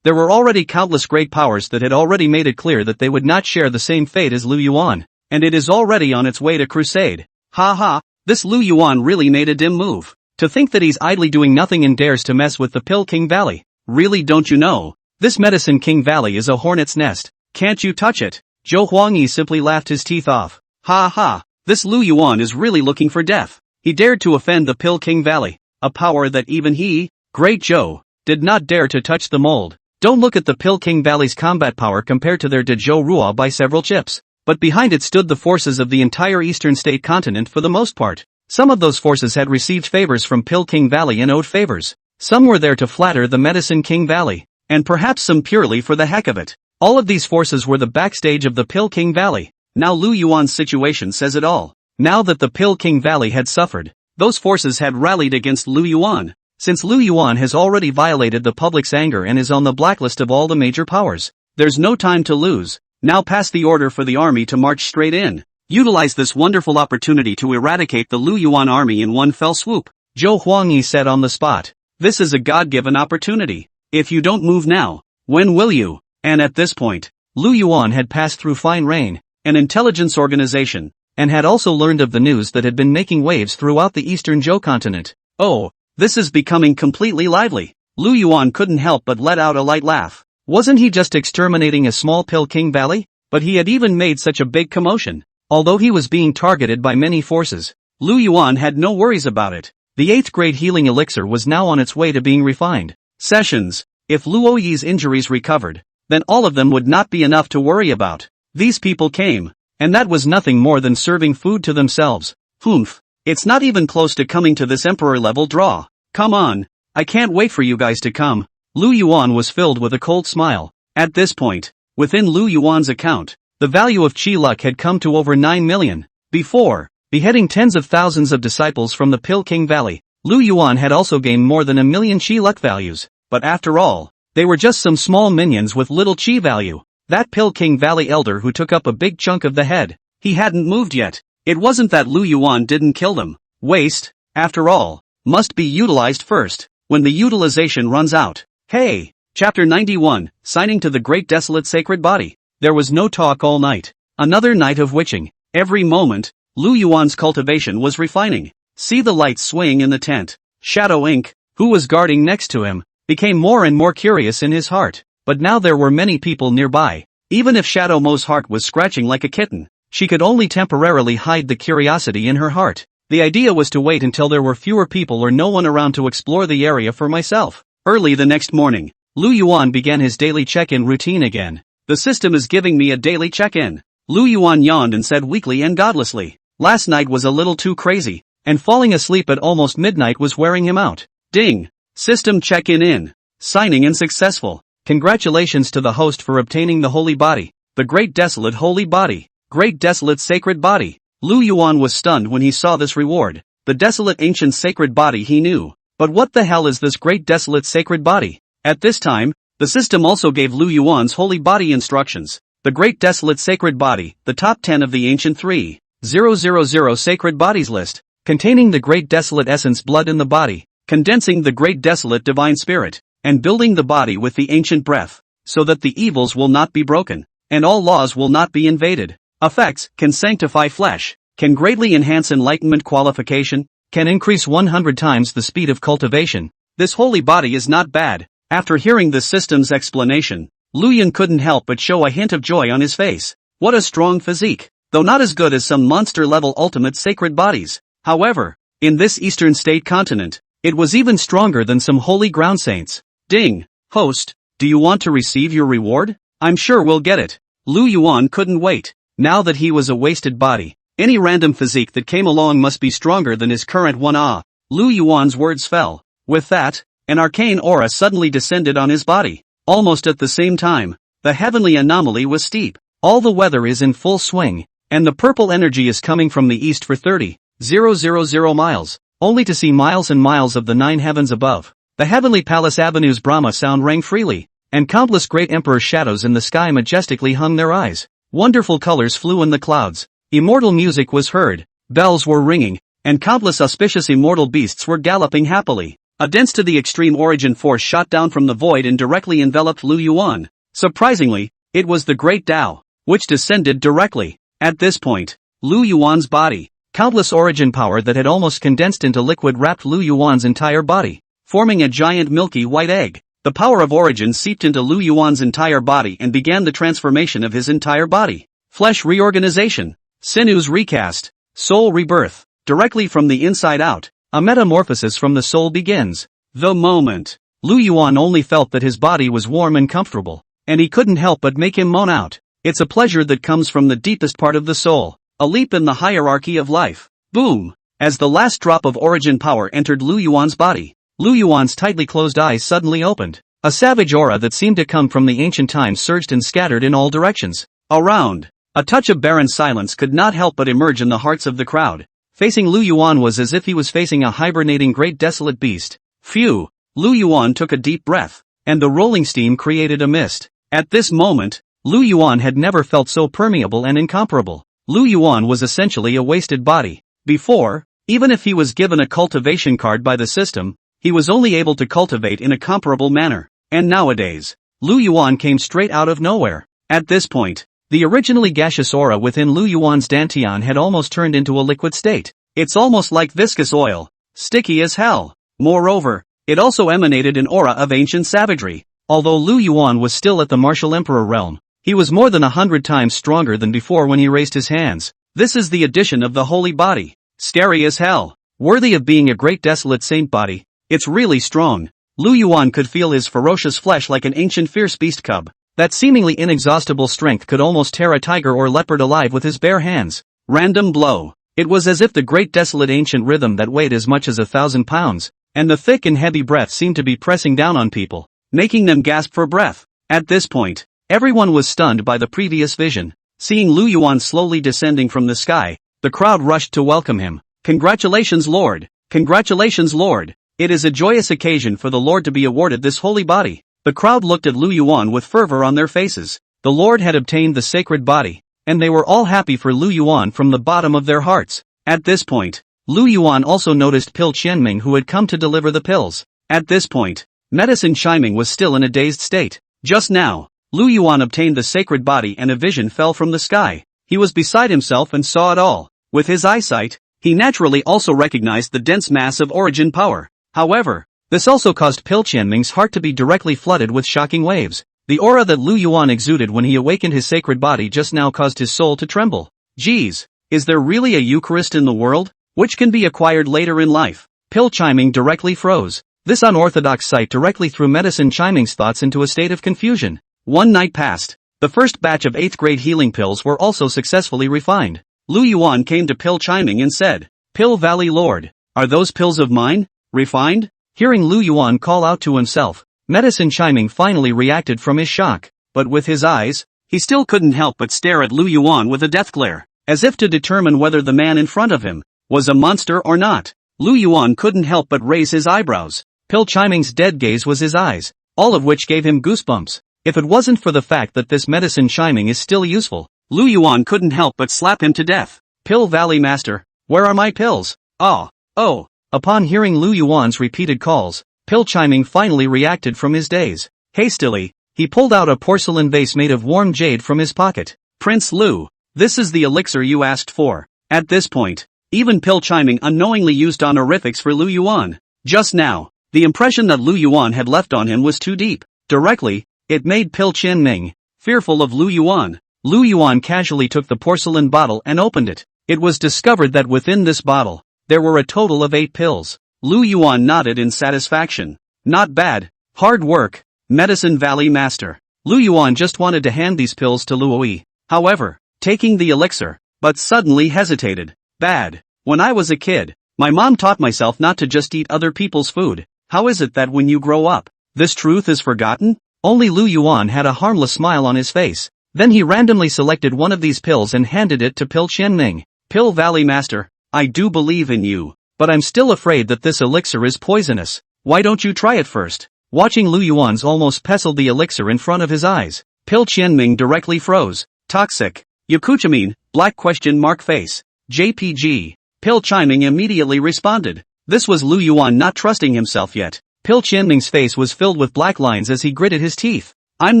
There were already countless great powers that had already made it clear that they would not share the same fate as Lu Yuan, and it is already on its way to crusade. Ha ha, this Lu Yuan really made a dim move. To think that he's idly doing nothing and dares to mess with the Pill King Valley. Really, don't you know? This Medicine King Valley is a hornet's nest. Can't you touch it? Zhou Huangyi simply laughed his teeth off. Ha ha, this Lu Yuan is really looking for death. He dared to offend the Pill King Valley, a power that even he, Great Zhou, did not dare to touch the mold. Don't look at the Pill King Valley's combat power compared to their Dezhou Ruo by several chips. But behind it stood the forces of the entire eastern state continent for the most part. Some of those forces had received favors from Pill King Valley and owed favors. Some were there to flatter the Medicine King Valley, and perhaps some purely for the heck of it. All of these forces were the backstage of the Pill King Valley. Now Lu Yuan's situation says it all. Now that the Pill King Valley had suffered, those forces had rallied against Lu Yuan. Since Lu Yuan has already violated the public's anger and is on the blacklist of all the major powers, there's no time to lose. Now pass the order for the army to march straight in. Utilize this wonderful opportunity to eradicate the Lu Yuan army in one fell swoop. Zhou Huangyi said on the spot. This is a God-given opportunity. If you don't move now, when will you? And at this point, Lu Yuan had passed through Fine Rain, an intelligence organization, and had also learned of the news that had been making waves throughout the eastern Zhou continent. Oh, this is becoming completely lively. Lu Yuan couldn't help but let out a light laugh. Wasn't he just exterminating a small Pill King Valley? But he had even made such a big commotion. Although he was being targeted by many forces, Lu Yuan had no worries about it. The 8th grade healing elixir was now on its way to being refined. Sessions. If Luo Yi's injuries recovered, then all of them would not be enough to worry about. These people came, and that was nothing more than serving food to themselves. Humph. It's not even close to coming to this emperor level draw. Come on. I can't wait for you guys to come. Lu Yuan was filled with a cold smile. At this point, within Lu Yuan's account, the value of Qi Luck had come to over 9 million. Before beheading tens of thousands of disciples from the Pill King Valley, Lu Yuan had also gained more than 1 million Qi Luck values. But after all, they were just some small minions with little Qi value. That Pill King Valley elder who took up a big chunk of the head, he hadn't moved yet. It wasn't that Lu Yuan didn't kill them. Waste, after all, must be utilized first, when the utilization runs out. Hey! Chapter 91, Signing to the Great Desolate Sacred Body. There was no talk all night. Another night of witching. Every moment, Lu Yuan's cultivation was refining. See the lights swaying in the tent. Shadow Inc., who was guarding next to him, became more and more curious in his heart. But now there were many people nearby. Even if Shadow Mo's heart was scratching like a kitten, she could only temporarily hide the curiosity in her heart. The idea was to wait until there were fewer people or no one around to explore the area for myself. Early the next morning, Lu Yuan began his daily check-in routine again. The system is giving me a daily check-in. Lu Yuan yawned and said weakly and godlessly. Last night was a little too crazy, and falling asleep at almost midnight was wearing him out. Ding! System check-in in. Signing in successful. Congratulations to the host for obtaining the holy body. The Great Desolate Holy Body. Great Desolate Sacred Body. Lu Yuan was stunned when he saw this reward. The desolate ancient sacred body he knew. But what the hell is this Great Desolate Sacred Body? At this time, the system also gave Lu Yuan's holy body instructions. The Great Desolate Sacred Body, the top 10 of the ancient 3,000 sacred bodies list, containing the Great Desolate Essence blood in the body, condensing the Great Desolate Divine Spirit, and building the body with the ancient breath, so that the evils will not be broken, and all laws will not be invaded. Effects, can sanctify flesh, can greatly enhance enlightenment qualification, can increase 100 times the speed of cultivation. This holy body is not bad. After hearing the system's explanation, Lu Yun couldn't help but show a hint of joy on his face. What a strong physique, though not as good as some monster-level ultimate sacred bodies. However, in this eastern state continent, it was even stronger than some holy ground saints. Ding! Host, do you want to receive your reward? I'm sure we'll get it. Lu Yuan couldn't wait. Now that he was a wasted body, any random physique that came along must be stronger than his current one. Lu Yuan's words fell. With that, an arcane aura suddenly descended on his body. Almost at the same time, the heavenly anomaly was steep. All the weather is in full swing, and the purple energy is coming from the east for 30,000 miles, only to see miles and miles of the 9 heavens above. The heavenly palace avenues Brahma sound rang freely, and countless great emperor shadows in the sky majestically hung their eyes. Wonderful colors flew in the clouds. Immortal music was heard, bells were ringing, and countless auspicious immortal beasts were galloping happily. A dense to the extreme origin force shot down from the void and directly enveloped Lu Yuan. Surprisingly, it was the Great Tao, which descended directly. At this point, Lu Yuan's body, countless origin power that had almost condensed into liquid wrapped Lu Yuan's entire body, forming a giant milky white egg. The power of origin seeped into Lu Yuan's entire body and began the transformation of his entire body. Flesh reorganization, sinews recast, soul rebirth, directly from the inside out. A metamorphosis from the soul begins. The moment Lu Yuan only felt that his body was warm and comfortable, and he couldn't help but make him moan out. It's a pleasure that comes from the deepest part of the soul, a leap in the hierarchy of life. Boom! As the last drop of origin power entered Lu Yuan's body, Lu Yuan's tightly closed eyes suddenly opened. A savage aura that seemed to come from the ancient times surged and scattered in all directions. Around, a touch of barren silence could not help but emerge in the hearts of the crowd. Facing Lu Yuan was as if he was facing a hibernating great desolate beast. Phew! Lu Yuan took a deep breath, and the rolling steam created a mist. At this moment, Lu Yuan had never felt so permeable and incomparable. Lu Yuan was essentially a wasted body. Before, even if he was given a cultivation card by the system, he was only able to cultivate in a comparable manner. And nowadays, Lu Yuan came straight out of nowhere. At this point, the originally gaseous aura within Lu Yuan's dantian had almost turned into a liquid state. It's almost like viscous oil, sticky as hell. Moreover, it also emanated an aura of ancient savagery. Although Lu Yuan was still at the martial emperor realm, he was more than 100 times stronger than before when he raised his hands. This is the addition of the holy body. Scary as hell. Worthy of being a great desolate saint body. It's really strong. Lu Yuan could feel his ferocious flesh like an ancient fierce beast cub. That seemingly inexhaustible strength could almost tear a tiger or leopard alive with his bare hands. Random blow. It was as if the great desolate ancient rhythm that weighed as much as 1,000 pounds, and the thick and heavy breath seemed to be pressing down on people, making them gasp for breath. At this point, everyone was stunned by the previous vision. Seeing Lu Yuan slowly descending from the sky, the crowd rushed to welcome him. Congratulations, Lord! Congratulations, Lord! It is a joyous occasion for the Lord to be awarded this holy body. The crowd looked at Lu Yuan with fervor on their faces. The Lord had obtained the sacred body, and they were all happy for Lu Yuan from the bottom of their hearts. At this point, Lu Yuan also noticed Pil Qianming, who had come to deliver the pills. At this point, Medicine Chiming was still in a dazed state. Just now, Lu Yuan obtained the sacred body and a vision fell from the sky. He was beside himself and saw it all. With his eyesight, he naturally also recognized the dense mass of origin power. However, this also caused Pil Qianming's heart to be directly flooded with shocking waves. The aura that Lu Yuan exuded when he awakened his sacred body just now caused his soul to tremble. Geez, is there really a Eucharist in the world, which can be acquired later in life? Pil Qianming directly froze. This unorthodox sight directly threw Medicine Chiming's thoughts into a state of confusion. One night passed. The first batch of 8th grade healing pills were also successfully refined. Lu Yuan came to Pil Qianming and said, "Pil Valley Lord, are those pills of mine? Refined?" Hearing Lu Yuan call out to himself, Medicine Chiming finally reacted from his shock, but with his eyes, he still couldn't help but stare at Lu Yuan with a death glare, as if to determine whether the man in front of him was a monster or not. Lu Yuan couldn't help but raise his eyebrows. Pil Chiming's dead gaze was his eyes, all of which gave him goosebumps. If it wasn't for the fact that this Medicine Chiming is still useful, Lu Yuan couldn't help but slap him to death. "Pil Valley Master, where are my pills?" "Oh. Upon hearing Lu Yuan's repeated calls, Pil Qianming finally reacted from his daze. Hastily, he pulled out a porcelain vase made of warm jade from his pocket. "Prince Lu, this is the elixir you asked for." At this point, even Pil Qianming unknowingly used honorifics for Lu Yuan. Just now, the impression that Lu Yuan had left on him was too deep. Directly, it made Pil Qianming fearful of Lu Yuan. Lu Yuan casually took the porcelain bottle and opened it. It was discovered that within this bottle, there were a total of 8 pills. Lu Yuan nodded in satisfaction. Not bad. Hard work, Medicine Valley Master. Lu Yuan just wanted to hand these pills to Luoi. However, taking the elixir, but suddenly hesitated. Bad. When I was a kid, my mom taught myself not to just eat other people's food. How is it that when you grow up, this truth is forgotten? Only Lu Yuan had a harmless smile on his face. Then he randomly selected one of these pills and handed it to Pil Qianming. "Pil Valley Master, I do believe in you, but I'm still afraid that this elixir is poisonous. Why don't you try it first?" Watching Lu Yuan's almost pestle the elixir in front of his eyes, Pil Qianming directly froze. "Toxic. Yakuchamin, black question mark face. JPG. Pil Qianming immediately responded. This was Lu Yuan not trusting himself yet. Pill Qianming's face was filled with black lines as he gritted his teeth. I'm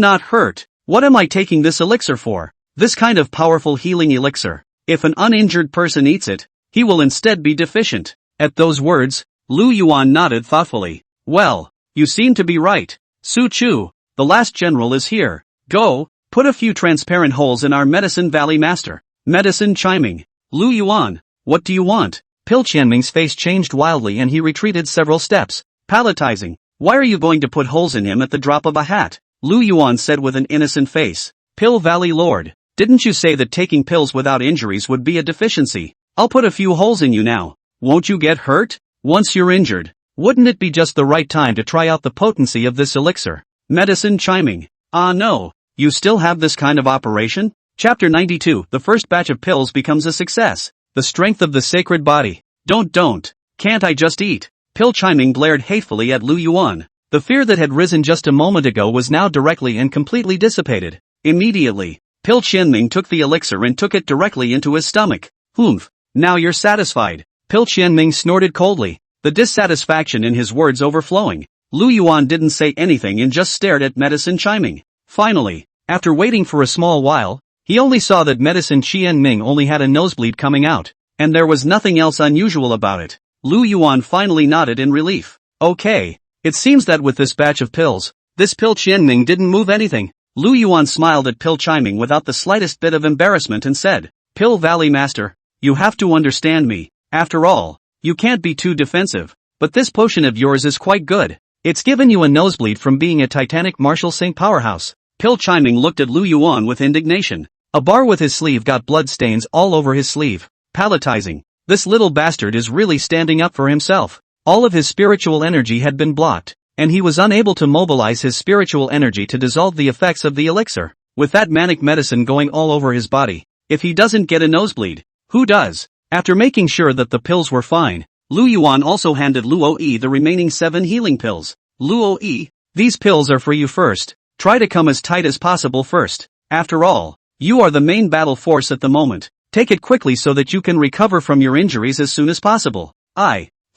not hurt. What am I taking this elixir for? This kind of powerful healing elixir. If an uninjured person eats it, he will instead be deficient. At those words, Lu Yuan nodded thoughtfully. Well, you seem to be right. Su Chu, the last general is here. Go, put a few transparent holes in our medicine valley master. Medicine chiming. Lu Yuan, what do you want? Pill Qianming's face changed wildly and he retreated several steps, palatizing. Why are you going to put holes in him at the drop of a hat? Lu Yuan said with an innocent face. Pill Valley Lord, didn't you say that taking pills without injuries would be a deficiency? I'll put a few holes in you now. Won't you get hurt? Once you're injured, wouldn't it be just the right time to try out the potency of this elixir? Medicine chiming. Ah no, you still have this kind of operation? Chapter 92. The first batch of pills becomes a success. The strength of the sacred body. Don't. Can't I just eat? Pill chiming glared hatefully at Lu Yuan. The fear that had risen just a moment ago was now directly and completely dissipated. Immediately, Pill Qianming took the elixir and took it directly into his stomach. Humph. Now you're satisfied. Pill Qianming snorted coldly, the dissatisfaction in his words overflowing. Lu Yuan didn't say anything and just stared at medicine chiming. Finally, after waiting for a small while, he only saw that medicine Qianming only had a nosebleed coming out, and there was nothing else unusual about it. Lu Yuan finally nodded in relief. Okay, it seems that with this batch of pills, this Pill Qianming didn't move anything. Lu Yuan smiled at Pill Chiming without the slightest bit of embarrassment and said, Pill Valley Master, you have to understand me. After all, you can't be too defensive, but this potion of yours is quite good. It's given you a nosebleed from being a titanic martial saint powerhouse. Pill Chiming looked at Lu Yuan with indignation. A bar with his sleeve got blood stains all over his sleeve. Palatizing. This little bastard is really standing up for himself. All of his spiritual energy had been blocked, and he was unable to mobilize his spiritual energy to dissolve the effects of the elixir. With that manic medicine going all over his body, if he doesn't get a nosebleed, who does? After making sure that the pills were fine, Lu Yuan also handed Luo Yi the remaining 7 healing pills. Luo Yi, these pills are for you first. Try to come as tight as possible first. After all, you are the main battle force at the moment. Take it quickly so that you can recover from your injuries as soon as possible.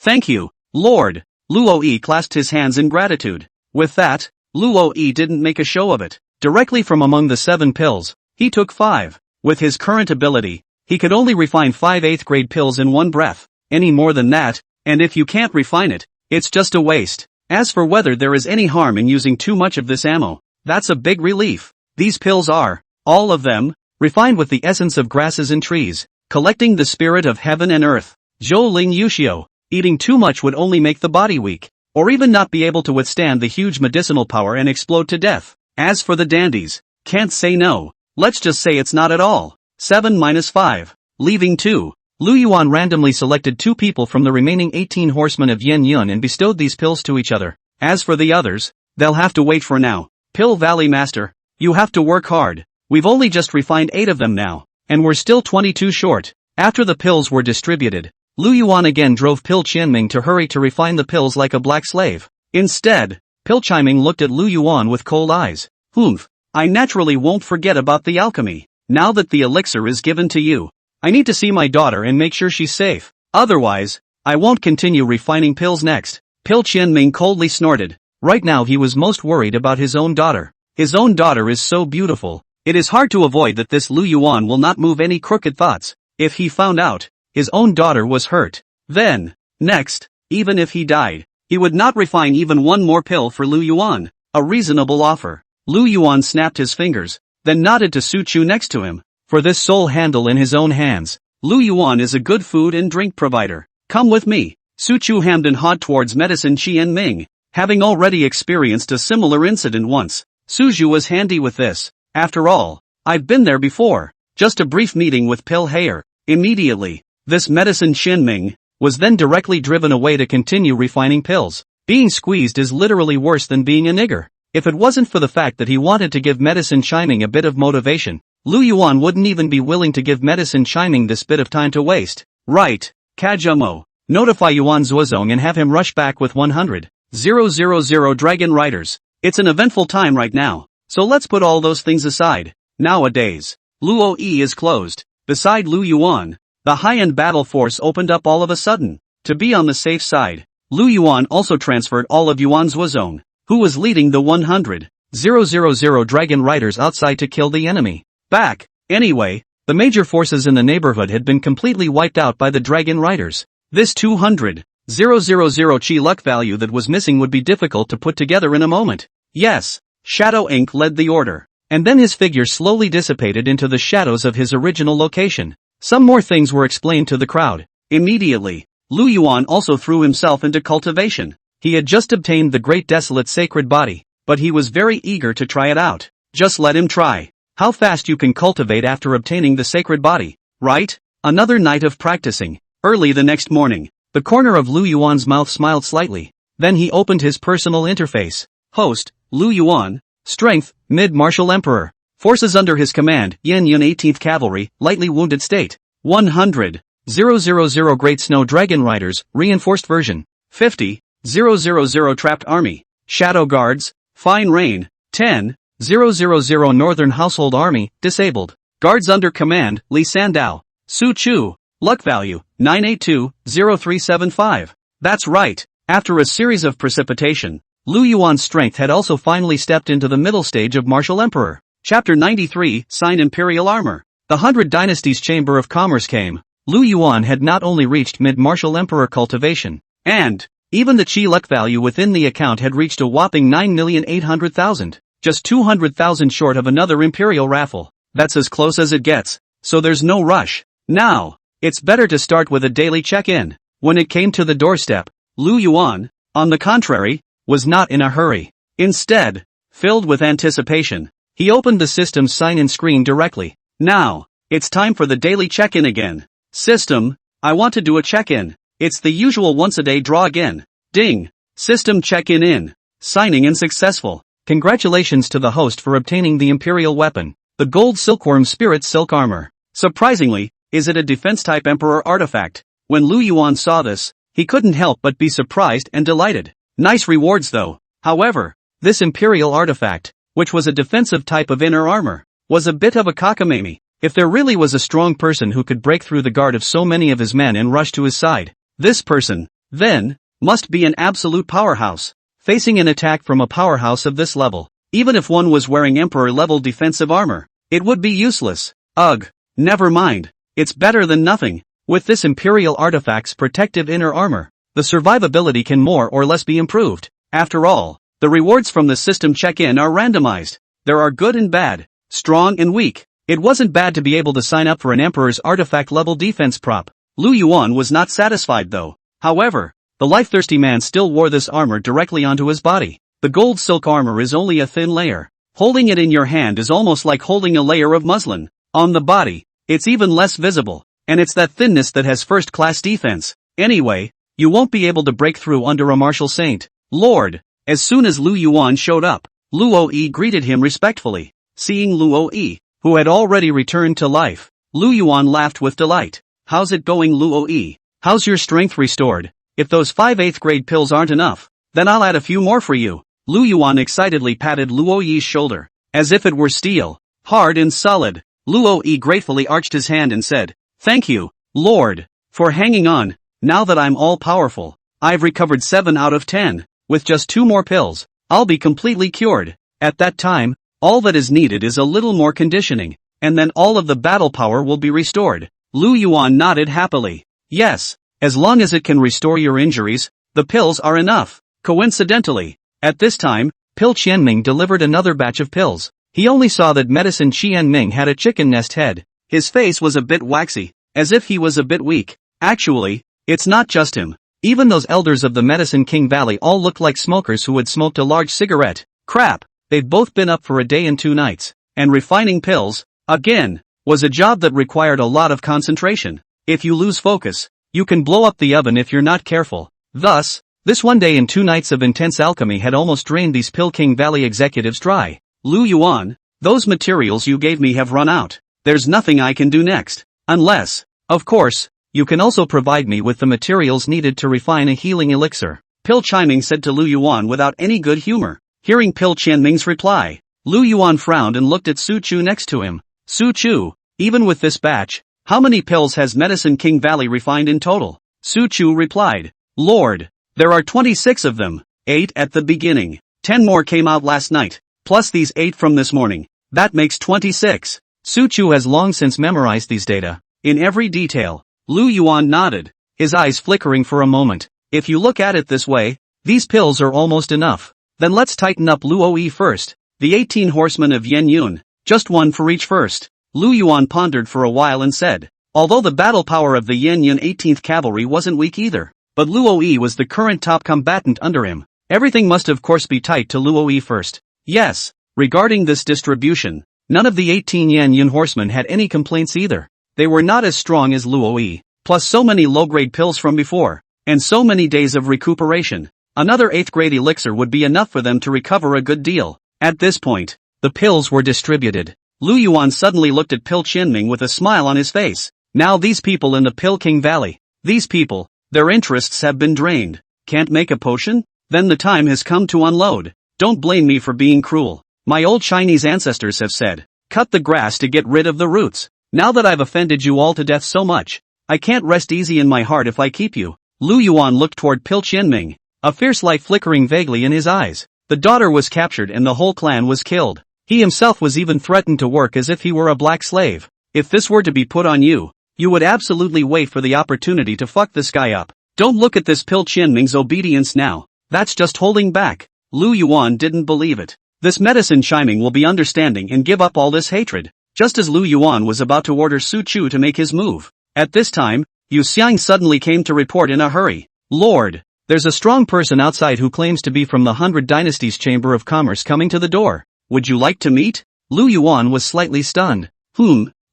Thank you, Lord. Luo Yi clasped his hands in gratitude. With that, Luo Yi didn't make a show of it. Directly from among the 7 pills, he took 5. With his current ability, he could only refine 5 8th grade pills in one breath. Any more than that, and if you can't refine it, it's just a waste. As for whether there is any harm in using too much of this ammo, that's a big relief. These pills are, all of them, refined with the essence of grasses and trees, collecting the spirit of heaven and earth. Zhou Ling Yuxiu, eating too much would only make the body weak, or even not be able to withstand the huge medicinal power and explode to death. As for the dandies, can't say no, let's just say it's not at all. 7-5, leaving 2. Lu Yuan randomly selected 2 people from the remaining 18 horsemen of Yen Yun and bestowed these pills to each other. As for the others, they'll have to wait for now. Pill Valley Master, you have to work hard. We've only just refined 8 of them now, and we're still 22 short. After the pills were distributed, Lu Yuan again drove Pill Qianming to hurry to refine the pills like a black slave. Instead, Pill Chiming looked at Lu Yuan with cold eyes. Humph, I naturally won't forget about the alchemy. Now that the elixir is given to you, I need to see my daughter and make sure she's safe. Otherwise, I won't continue refining pills next. Pill Qianming coldly snorted. Right now he was most worried about his own daughter. His own daughter is so beautiful. It is hard to avoid that this Lu Yuan will not move any crooked thoughts. If he found out his own daughter was hurt, then, next, even if he died, he would not refine even one more pill for Lu Yuan. A reasonable offer. Lu Yuan snapped his fingers, then nodded to Su Chu next to him. For this soul handle in his own hands, Lu Yuan is a good food and drink provider. Come with me. Su Chu hammed and hawed towards medicine Qianming. Having already experienced a similar incident once, Su Zhu was handy with this. After all, I've been there before. Just a brief meeting with Pill Hayer. Immediately, this medicine Qianming was then directly driven away to continue refining pills. Being squeezed is literally worse than being a nigger. If it wasn't for the fact that he wanted to give medicine Chiming a bit of motivation, Lu Yuan wouldn't even be willing to give medicine Chiming this bit of time to waste. Right, Kajumo. Notify Yuan Zuozong and have him rush back with 100,000 dragon riders. It's an eventful time right now, so let's put all those things aside. Nowadays, Luo Yi is closed. Beside Lu Yuan, the high-end battle force opened up all of a sudden. To be on the safe side, Lu Yuan also transferred all of Yuan Zuozong, who was leading the 100,000 dragon riders outside to kill the enemy. Back, anyway, the major forces in the neighborhood had been completely wiped out by the dragon riders. This 200,000 chi luck value that was missing would be difficult to put together in a moment. Yes, Shadow Ink led the order. And then his figure slowly dissipated into the shadows of his original location. Some more things were explained to the crowd. Immediately, Lu Yuan also threw himself into cultivation. He had just obtained the Great Desolate Sacred Body, but he was very eager to try it out. Just let him try. How fast you can cultivate after obtaining the Sacred Body, right? Another night of practicing. Early the next morning, the corner of Lu Yuan's mouth smiled slightly. Then he opened his personal interface. Host, Lu Yuan. Strength, Mid-Martial Emperor. Forces under his command, Yin Yun 18th Cavalry, lightly wounded state. 100,000 Great Snow Dragon Riders, reinforced version. 50,000 Trapped Army. Shadow Guards, Fine Rain. 10,000 Northern Household Army, disabled. Guards under command, Li Sandao. Su Chu. Luck value, 982,0375. That's right. After a series of precipitation, Lu Yuan's strength had also finally stepped into the middle stage of Martial Emperor. Chapter 93, Signed Imperial Armor. The 100 Dynasties Chamber of Commerce came. Lu Yuan had not only reached mid-Martial Emperor cultivation, and even the chi luck value within the account had reached a whopping 9,800,000. Just 200,000 short of another Imperial raffle. That's as close as it gets, so there's no rush. Now, it's better to start with a daily check-in. When it came to the doorstep, Lu Yuan, on the contrary, was not in a hurry. Instead, filled with anticipation, he opened the system's sign-in screen directly. Now, it's time for the daily check-in again. System, I want to do a check-in. It's the usual once-a-day draw again. Ding. System check-in in. Signing in successful. Congratulations to the host for obtaining the Imperial weapon, the Gold Silkworm Spirit Silk Armor. Surprisingly, is it a defense-type Emperor artifact? When Lu Yuan saw this, he couldn't help but be surprised and delighted. Nice rewards though. However, this Imperial artifact, which was a defensive type of inner armor, was a bit of a cockamamie. If there really was a strong person who could break through the guard of so many of his men and rush to his side, this person, then, must be an absolute powerhouse. Facing an attack from a powerhouse of this level, even if one was wearing Emperor-level defensive armor, it would be useless. Ugh, never mind. It's better than nothing. With this Imperial artifact's protective inner armor, the survivability can more or less be improved. After all, the rewards from the system check-in are randomized. There are good and bad, strong and weak. It wasn't bad to be able to sign up for an Emperor's artifact-level defense prop. Lu Yuan was not satisfied though. However, the life-thirsty man still wore this armor directly onto his body. The gold silk armor is only a thin layer. Holding it in your hand is almost like holding a layer of muslin. On the body, it's even less visible, and it's that thinness that has first-class defense. Anyway, you won't be able to break through under a martial saint. Lord. As soon as Lu Yuan showed up, Luo Yi greeted him respectfully. Seeing Luo Yi, who had already returned to life, Lu Yuan laughed with delight. How's it going, Luo Yi? How's your strength restored? If those 5 8th grade pills aren't enough, then I'll add a few more for you. Lu Yuan excitedly patted Luo Yi's shoulder, as if it were steel, hard and solid. Luo Yi gratefully arched his hand and said, "Thank you, Lord, for hanging on. Now that I'm all-powerful, I've recovered 7 out of 10. With just 2 more pills, I'll be completely cured. At that time, all that is needed is a little more conditioning, and then all of the battle power will be restored." Lu Yuan nodded happily. Yes, as long as it can restore your injuries, the pills are enough. Coincidentally, at this time, Pil Qianming delivered another batch of pills. He only saw that Medicine Qianming had a chicken nest head. His face was a bit waxy, as if he was a bit weak. Actually, it's not just him. Even those elders of the Medicine King Valley all looked like smokers who had smoked a large cigarette. Crap, they've both been up for a day and 2 nights. And refining pills, again, was a job that required a lot of concentration. If you lose focus, you can blow up the oven if you're not careful. Thus, this 1 day and 2 nights of intense alchemy had almost drained these Pil King Valley executives dry. Lu Yuan, those materials you gave me have run out. There's nothing I can do next. Unless, of course, you can also provide me with the materials needed to refine a healing elixir. Pil Qianming said to Lu Yuan without any good humor. Hearing Pil Qianming's reply, Lu Yuan frowned and looked at Su Chu next to him. Su Chu, even with this batch, how many pills has Medicine King Valley refined in total? Su Chu replied. Lord, there are 26 of them, 8 at the beginning. 10 more came out last night, plus these 8 from this morning. That makes 26. Su Chu has long since memorized these data, in every detail. Lu Yuan nodded, his eyes flickering for a moment. If you look at it this way, these pills are almost enough. Then let's tighten up Luo first. The 18 horsemen of Yen Yun, just one for each first. Lu Yuan pondered for a while and said, although the battle power of the Yen Yun 18th Cavalry wasn't weak either, but Luo was the current top combatant under him. Everything must of course be tight to Luo first. Yes, regarding this distribution, none of the 18 Yen Yun horsemen had any complaints either. They were not as strong as Luo, plus so many low-grade pills from before, and so many days of recuperation. Another 8th grade elixir would be enough for them to recover a good deal. At this point, the pills were distributed. Lu Yuan suddenly looked at Pil Qinming with a smile on his face. Now these people in the Pil King Valley, these people, their interests have been drained. Can't make a potion? Then the time has come to unload. Don't blame me for being cruel. My old Chinese ancestors have said, cut the grass to get rid of the roots. Now that I've offended you all to death so much, I can't rest easy in my heart if I keep you. Lu Yuan looked toward Pil Qinming, a fierce light flickering vaguely in his eyes. The daughter was captured and the whole clan was killed. He himself was even threatened to work as if he were a black slave. If this were to be put on you, you would absolutely wait for the opportunity to fuck this guy up. Don't look at this Pil Qinming's obedience now. That's just holding back. Lu Yuan didn't believe it. This medicine chiming will be understanding and give up all this hatred. Just as Lu Yuan was about to order Su Chu to make his move. At this time, Yu Xiang suddenly came to report in a hurry. Lord, there's a strong person outside who claims to be from the 100 Dynasties Chamber of Commerce coming to the door. Would you like to meet? Lu Yuan was slightly stunned.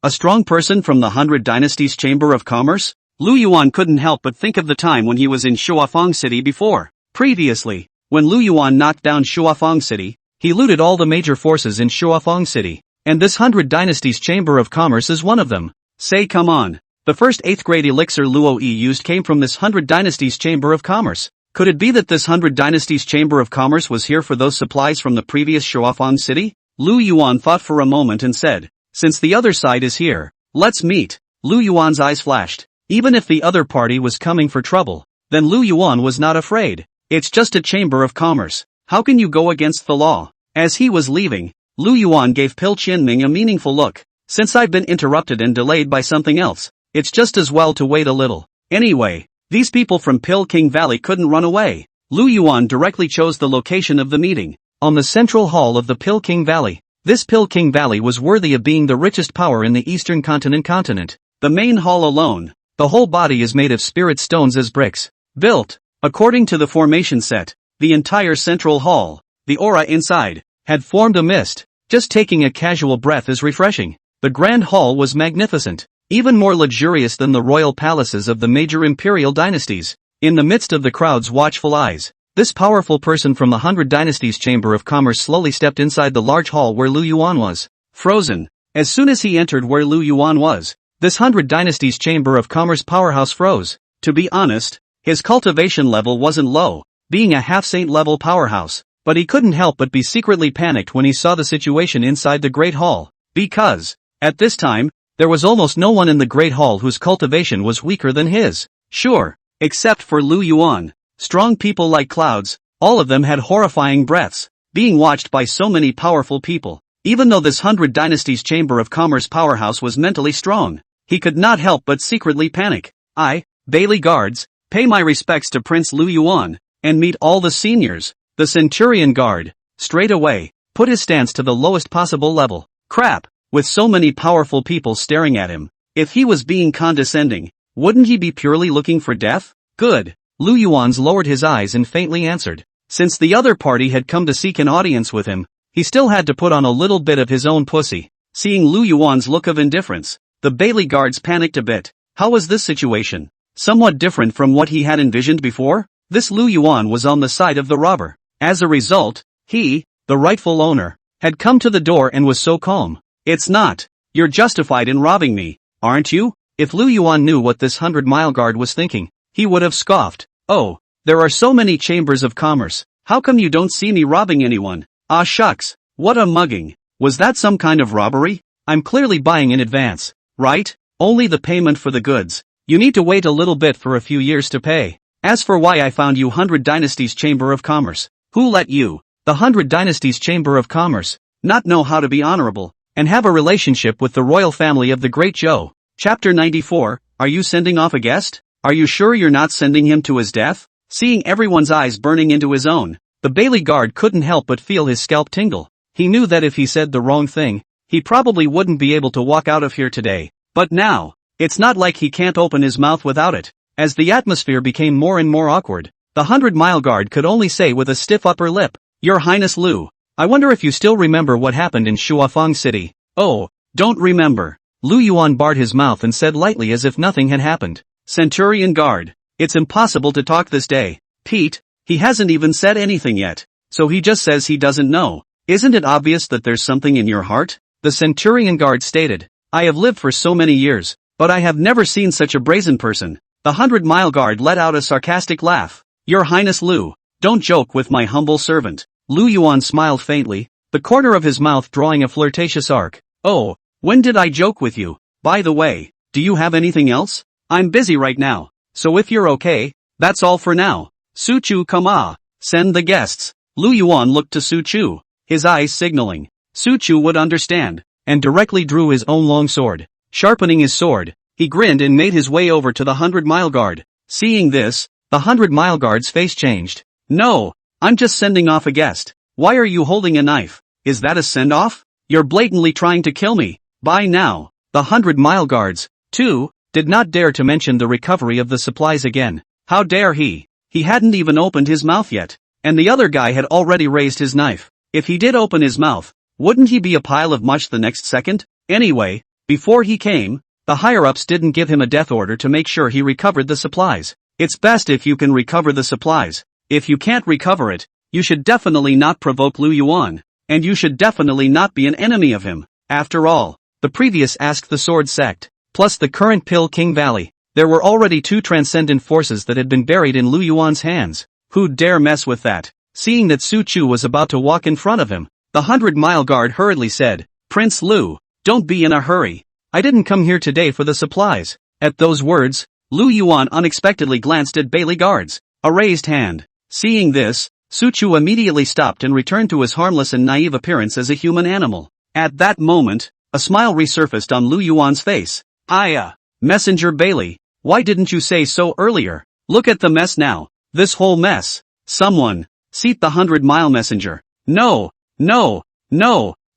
A strong person from the 100 Dynasties Chamber of Commerce? Lu Yuan couldn't help but think of the time when he was in Shuafeng City before. Previously, when Lu Yuan knocked down Shuafeng City, he looted all the major forces in Shuafeng City. And this 100 Dynasties Chamber of Commerce is one of them. Say come on. The first 8th grade elixir Luo used came from this 100 Dynasties Chamber of Commerce. Could it be that this 100 Dynasties Chamber of Commerce was here for those supplies from the previous Shuafeng City? Lu Yuan thought for a moment and said, since the other side is here, let's meet. Lu Yuan's eyes flashed. Even if the other party was coming for trouble, then Lu Yuan was not afraid. It's just a Chamber of Commerce. How can you go against the law? As he was leaving, Lu Yuan gave Pil Qinming a meaningful look. Since I've been interrupted and delayed by something else, it's just as well to wait a little. Anyway, these people from Pil King Valley couldn't run away. Lu Yuan directly chose the location of the meeting, on the central hall of the Pil King Valley. This Pil King Valley was worthy of being the richest power in the eastern continent. The main hall alone, the whole body is made of spirit stones as bricks, built, according to the formation set. The entire central hall, the aura inside, had formed a mist. Just taking a casual breath is refreshing. The grand hall was magnificent, even more luxurious than the royal palaces of the major imperial dynasties. In the midst of the crowd's watchful eyes, this powerful person from the 100 Dynasties Chamber of Commerce slowly stepped inside the large hall where Lu Yuan was. Frozen. As soon as he entered where Lu Yuan was, this 100 Dynasties Chamber of Commerce powerhouse froze. To be honest, his cultivation level wasn't low, being a half-saint level powerhouse, but he couldn't help but be secretly panicked when he saw the situation inside the Great Hall, because, at this time, there was almost no one in the Great Hall whose cultivation was weaker than his. Sure, except for Lu Yuan. Strong people like clouds, all of them had horrifying breaths, being watched by so many powerful people. Even though this 100 Dynasties Chamber of Commerce powerhouse was mentally strong, he could not help but secretly panic. Bailey guards, pay my respects to Prince Lu Yuan, and meet all the seniors. The Centurion Guard, straight away, put his stance to the lowest possible level. Crap, with so many powerful people staring at him. If he was being condescending, wouldn't he be purely looking for death? Good. Lu Yuan's lowered his eyes and faintly answered. Since the other party had come to seek an audience with him, he still had to put on a little bit of his own pussy. Seeing Lu Yuan's look of indifference, the Bailey guards panicked a bit. How was this situation? Somewhat different from what he had envisioned before? This Lu Yuan was on the side of the robber. As a result, he, the rightful owner, had come to the door and was so calm. It's not. You're justified in robbing me, aren't you? If Lu Yuan knew what this 100-mile guard was thinking, he would have scoffed. Oh, there are so many chambers of commerce. How come you don't see me robbing anyone? Ah shucks, what a mugging. Was that some kind of robbery? I'm clearly buying in advance, right? Only the payment for the goods. You need to wait a little bit for a few years to pay. As for why I found you 100 Dynasties Chamber of Commerce, who let you, the 100 Dynasties Chamber of Commerce, not know how to be honorable, and have a relationship with the royal family of the Great Zhou? Chapter 94, Are you sending off a guest? Are you sure you're not sending him to his death? Seeing everyone's eyes burning into his own, the Bailey guard couldn't help but feel his scalp tingle. He knew that if he said the wrong thing, he probably wouldn't be able to walk out of here today. But now, it's not like he can't open his mouth without it. As the atmosphere became more and more awkward, the 100-mile guard could only say with a stiff upper lip, Your Highness Lu, I wonder if you still remember what happened in Shuafeng City. Oh, don't remember. Lu Yuan barred his mouth and said lightly as if nothing had happened. Centurion guard, it's impossible to talk this day. Pete, he hasn't even said anything yet, so he just says he doesn't know. Isn't it obvious that there's something in your heart? The Centurion guard stated. I have lived for so many years, but I have never seen such a brazen person. The 100-mile guard let out a sarcastic laugh. Your Highness Lu, don't joke with my humble servant. Lu Yuan smiled faintly, the corner of his mouth drawing a flirtatious arc. Oh, when did I joke with you? By the way, do you have anything else? I'm busy right now, so if you're okay, that's all for now. Su Chu come send the guests. Lu Yuan looked to Su Chu, his eyes signaling. Su Chu would understand, and directly drew his own long sword. Sharpening his sword, he grinned and made his way over to the 100-mile guard. Seeing this, the 100-mile guard's face changed. No, I'm just sending off a guest. Why are you holding a knife? Is that a send-off? You're blatantly trying to kill me. By now, the 100-mile guards, too, did not dare to mention the recovery of the supplies again. How dare he? He hadn't even opened his mouth yet, and the other guy had already raised his knife. If he did open his mouth, wouldn't he be a pile of mush the next second? Anyway, before he came, the higher-ups didn't give him a death order to make sure he recovered the supplies. It's best if you can recover the supplies. If you can't recover it, you should definitely not provoke Lu Yuan, and you should definitely not be an enemy of him. After all, the previous Ask the Sword sect, plus the current Pill King Valley, there were already two transcendent forces that had been buried in Lu Yuan's hands. Who'd dare mess with that? Seeing that Su Chu was about to walk in front of him, the 100-mile guard hurriedly said, Prince Lu, don't be in a hurry. I didn't come here today for the supplies. At those words, Lu Yuan unexpectedly glanced at Bailey guards, a raised hand. Seeing this, Su Chu immediately stopped and returned to his harmless and naive appearance as a human animal. At that moment, a smile resurfaced on Lu Yuan's face. Messenger Bailey, why didn't you say so earlier? Look at the mess now. This whole mess. Someone, seat the 100-mile messenger. No,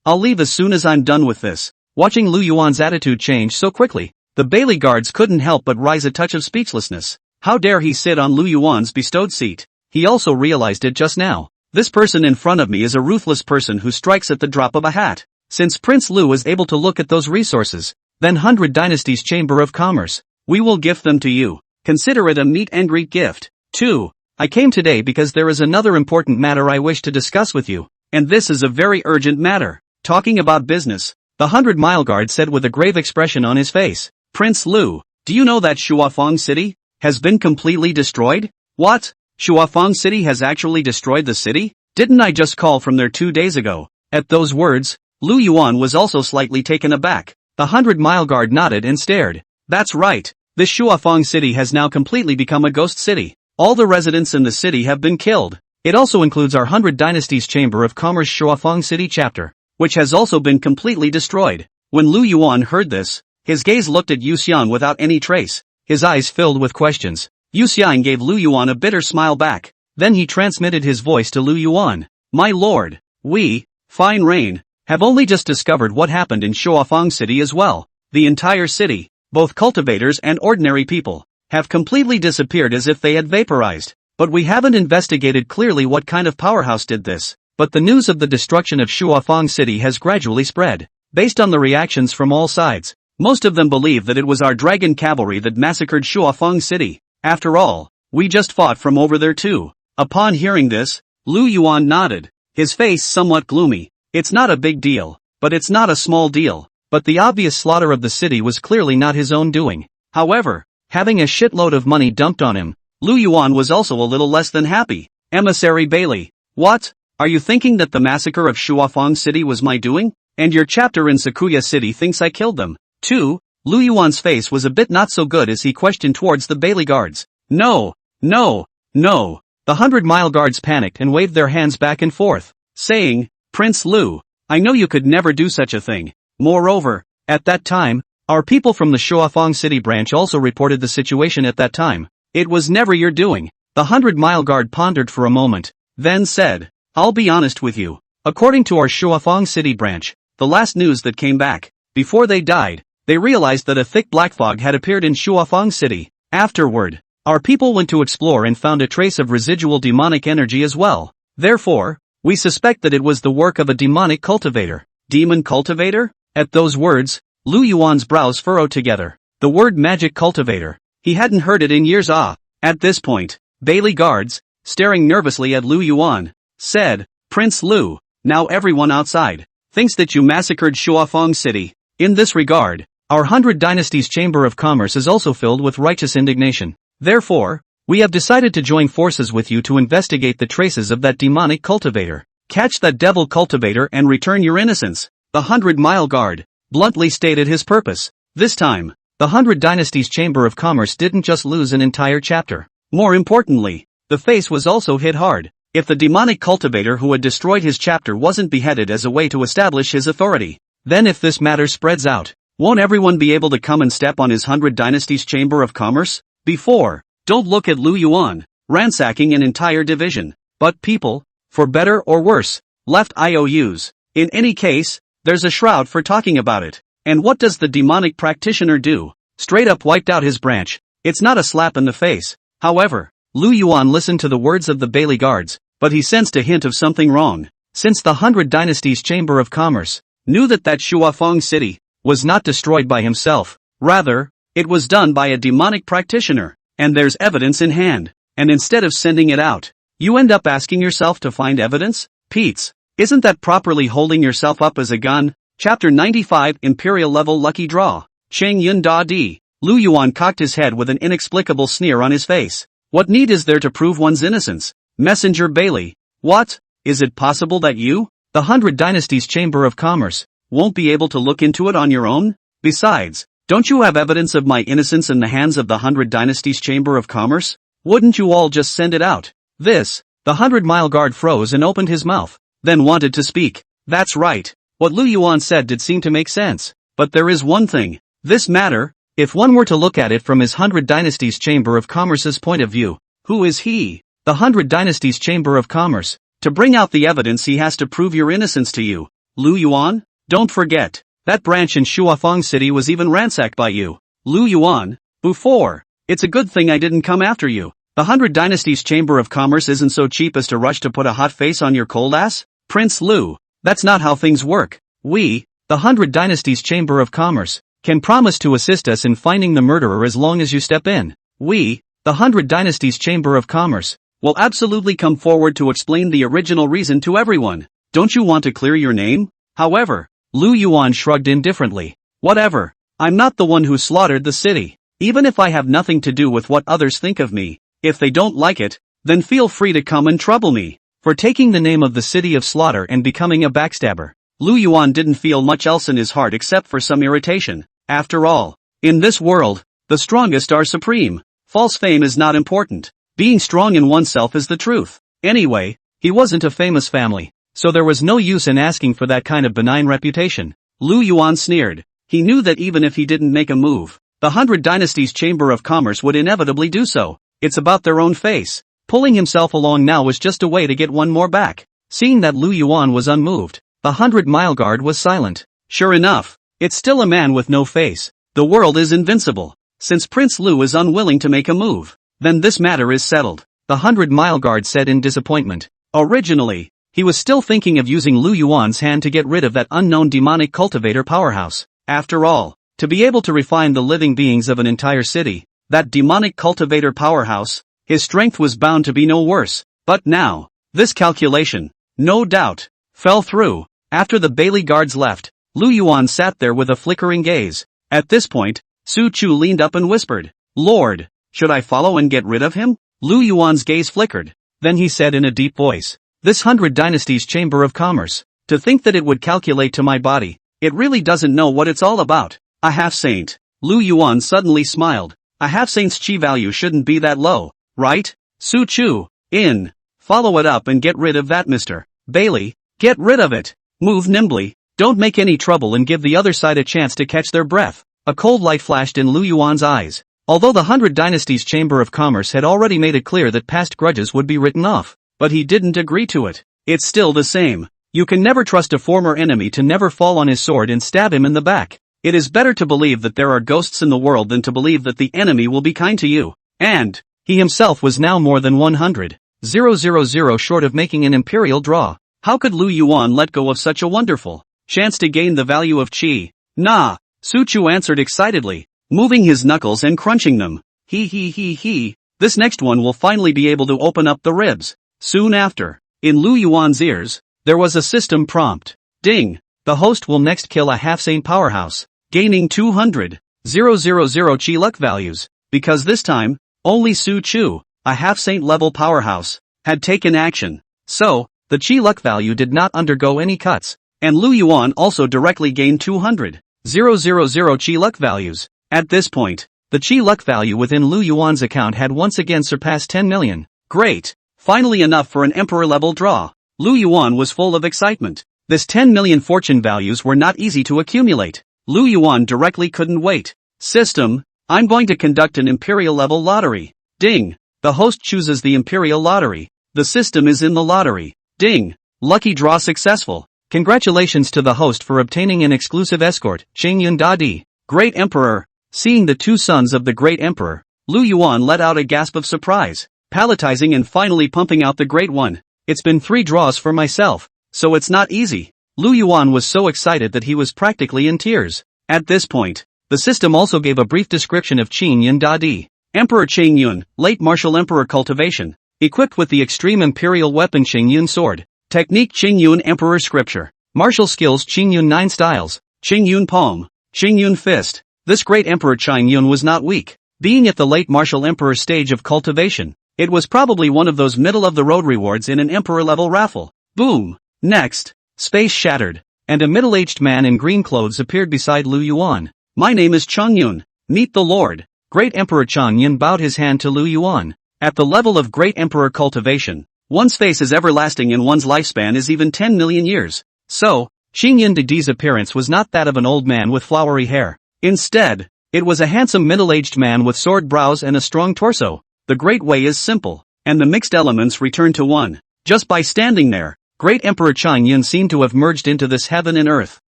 I'll leave as soon as I'm done with this. Watching Lu Yuan's attitude change so quickly, the Bailey guards couldn't help but rise a touch of speechlessness. How dare he sit on Lu Yuan's bestowed seat? He also realized it just now. This person in front of me is a ruthless person who strikes at the drop of a hat. Since Prince Lu was able to look at those resources, then 100 Dynasties Chamber of Commerce, we will gift them to you. Consider it a meet and greet gift. 2. I came today because there is another important matter I wish to discuss with you, and this is a very urgent matter. Talking about business, the 100-mile guard said with a grave expression on his face. Prince Lu, do you know that Shuafeng City has been completely destroyed? What? Shuafeng City has actually destroyed the city? Didn't I just call from there 2 days ago? At those words, Lu Yuan was also slightly taken aback. The 100-mile guard nodded and stared. That's right. This Shuafeng City has now completely become a ghost city. All the residents in the city have been killed. It also includes our 100 Dynasties Chamber of Commerce Shuafeng City chapter, which has also been completely destroyed. When Lu Yuan heard this, his gaze looked at Yu Xiang without any trace, his eyes filled with questions. Yu Xiang gave Lu Yuan a bitter smile back, then he transmitted his voice to Lu Yuan. My lord, we, Fine Rain, have only just discovered what happened in Shuafeng City as well. The entire city, both cultivators and ordinary people, have completely disappeared as if they had vaporized. But we haven't investigated clearly what kind of powerhouse did this. But the news of the destruction of Shuafeng City has gradually spread. Based on the reactions from all sides, most of them believe that it was our dragon cavalry that massacred Shuafeng City. After all, we just fought from over there too. Upon hearing this, Lu Yuan nodded, his face somewhat gloomy. It's not a big deal, but it's not a small deal. But the obvious slaughter of the city was clearly not his own doing. However, having a shitload of money dumped on him, Lu Yuan was also a little less than happy. Emissary Bailey, what? Are you thinking that the massacre of Shuafeng City was my doing? And your chapter in Sakuya City thinks I killed them? 2. Lu Yuan's face was a bit not so good as he questioned towards the Bailey guards. No, no, no. The 100-mile guards panicked and waved their hands back and forth, saying, Prince Lu, I know you could never do such a thing. Moreover, at that time, our people from the Shuafeng City branch also reported the situation at that time. It was never your doing. The 100-mile guard pondered for a moment, then said, I'll be honest with you. According to our Shuafeng City branch, the last news that came back, before they died, they realized that a thick black fog had appeared in Shuafeng City. Afterward, our people went to explore and found a trace of residual demonic energy as well. Therefore, we suspect that it was the work of a demonic cultivator. Demon cultivator? At those words, Lu Yuan's brows furrowed together. The word magic cultivator. He hadn't heard it in years. At this point, Bailey guards, staring nervously at Lu Yuan, said, Prince Lu, now everyone outside thinks that you massacred Shuafeng City. In this regard, our 100 Dynasties Chamber of Commerce is also filled with righteous indignation. Therefore, we have decided to join forces with you to investigate the traces of that demonic cultivator. Catch that devil cultivator and return your innocence. The 100-mile guard bluntly stated his purpose. This time, the 100 Dynasties Chamber of Commerce didn't just lose an entire chapter. More importantly, the face was also hit hard. If the demonic cultivator who had destroyed his chapter wasn't beheaded as a way to establish his authority, then if this matter spreads out, won't everyone be able to come and step on his 100 Dynasties Chamber of Commerce? Don't look at Lu Yuan, ransacking an entire division, but people, for better or worse, left IOUs. In any case, there's a shroud for talking about it. And what does the demonic practitioner do? Straight up wiped out his branch. It's not a slap in the face. However, Lu Yuan listened to the words of the Bailey guards, but he sensed a hint of something wrong. Since the 100 Dynasties Chamber of Commerce knew that Shuafeng City was not destroyed by himself, rather, it was done by a demonic practitioner, and there's evidence in hand, and instead of sending it out, you end up asking yourself to find evidence? Pete's, isn't that properly holding yourself up as a gun? Chapter 95 Imperial Level Lucky Draw. Cheng Yun Da Di. Lu Yuan cocked his head with an inexplicable sneer on his face. What need is there to prove one's innocence? Messenger Bailey. What? Is it possible that you, the 100 Dynasties Chamber of Commerce, won't be able to look into it on your own? Besides, don't you have evidence of my innocence in the hands of the 100 Dynasties Chamber of Commerce? Wouldn't you all just send it out? The 100-mile guard froze and opened his mouth, then wanted to speak. That's right. What Lu Yuan said did seem to make sense. But there is one thing. This matter, if one were to look at it from his 100 Dynasties Chamber of Commerce's point of view, who is he? The 100 Dynasties Chamber of Commerce. To bring out the evidence he has to prove your innocence to you. Lu Yuan? Don't forget, that branch in Shuafeng City was even ransacked by you. Lu Yuan, before. It's a good thing I didn't come after you. The 100 Dynasties Chamber of Commerce isn't so cheap as to rush to put a hot face on your cold ass? Prince Lu, that's not how things work. We, the 100 Dynasties Chamber of Commerce, can promise to assist us in finding the murderer as long as you step in. We, the 100 Dynasties Chamber of Commerce, will absolutely come forward to explain the original reason to everyone. Don't you want to clear your name? However, Lu Yuan shrugged indifferently. Whatever. I'm not the one who slaughtered the city. Even if I have nothing to do with what others think of me, if they don't like it, then feel free to come and trouble me. For taking the name of the city of slaughter and becoming a backstabber, Lu Yuan didn't feel much else in his heart except for some irritation. After all, in this world, the strongest are supreme. False fame is not important. Being strong in oneself is the truth. Anyway, he wasn't a famous family, so there was no use in asking for that kind of benign reputation. Lu Yuan sneered. He knew that even if he didn't make a move, the 100 Dynasties Chamber of Commerce would inevitably do so. It's about their own face. Pulling himself along now was just a way to get one more back. Seeing that Lu Yuan was unmoved, the 100-mile guard was silent. Sure enough, it's still a man with no face. The world is invincible. Since Prince Lu is unwilling to make a move, then this matter is settled, the 100-mile guard said in disappointment. Originally, he was still thinking of using Lu Yuan's hand to get rid of that unknown demonic cultivator powerhouse. After all, to be able to refine the living beings of an entire city, that demonic cultivator powerhouse, his strength was bound to be no worse. But now, this calculation, no doubt, fell through. After the Bailey guards left, Lu Yuan sat there with a flickering gaze. At this point, Su Chu leaned up and whispered, Lord, should I follow and get rid of him? Lu Yuan's gaze flickered. Then he said in a deep voice, this 100 Dynasties Chamber of Commerce, to think that it would calculate to my body, it really doesn't know what it's all about. A half-saint. Lu Yuan suddenly smiled. A half-saint's qi value shouldn't be that low, right? Su Chu, in. Follow it up and get rid of that, Mr. Bailey. Get rid of it. Move nimbly. Don't make any trouble and give the other side a chance to catch their breath. A cold light flashed in Lu Yuan's eyes. Although the 100 Dynasties Chamber of Commerce had already made it clear that past grudges would be written off, but he didn't agree to it. It's still the same. You can never trust a former enemy to never fall on his sword and stab him in the back. It is better to believe that there are ghosts in the world than to believe that the enemy will be kind to you. And he himself was now more than 100,000 short of making an imperial draw. How could Lu Yuan let go of such a wonderful chance to gain the value of qi? Nah, Su Chu answered excitedly, moving his knuckles and crunching them. He. This next one will finally be able to open up the ribs. Soon after, in Lu Yuan's ears, there was a system prompt. Ding! The host will next kill a half-saint powerhouse, gaining 200,000 qi luck values, because this time, only Su Chu, a half-saint level powerhouse, had taken action. So, the qi luck value did not undergo any cuts, and Lu Yuan also directly gained 200,000 qi luck values. At this point, the qi luck value within Lu Yuan's account had once again surpassed 10 million. Great! Finally enough for an emperor-level draw. Lu Yuan was full of excitement. This 10 million fortune values were not easy to accumulate. Lu Yuan directly couldn't wait. System, I'm going to conduct an imperial-level lottery. Ding! The host chooses the imperial lottery. The system is in the lottery. Ding! Lucky draw successful. Congratulations to the host for obtaining an exclusive escort, Qingyun Dadi, Great Emperor. Seeing the two sons of the Great Emperor, Lu Yuan let out a gasp of surprise, palatizing and finally pumping out the Great One. It's been 3 draws for myself, so it's not easy. Lu Yuan was so excited that he was practically in tears. At this point, the system also gave a brief description of Qingyun Dadi, Emperor Qingyun, late martial emperor cultivation, equipped with the extreme imperial weapon Qingyun sword, technique Qingyun emperor scripture, martial skills Qingyun 9 styles, Qingyun palm, Qingyun fist. This great emperor Qingyun was not weak. Being at the late martial emperor stage of cultivation, it was probably one of those middle-of-the-road rewards in an emperor-level raffle. Boom! Next, space shattered, and a middle-aged man in green clothes appeared beside Lu Yuan. My name is Qingyun. Meet the Lord. Great Emperor Qingyun bowed his hand to Lu Yuan. At the level of great emperor cultivation, one's face is everlasting and one's lifespan is even 10 million years. So, Qingyun Dadi's appearance was not that of an old man with flowery hair. Instead, it was a handsome middle-aged man with sword brows and a strong torso. The great way is simple, and the mixed elements return to one. Just by standing there, Great Emperor Qingyun seemed to have merged into this heaven and earth,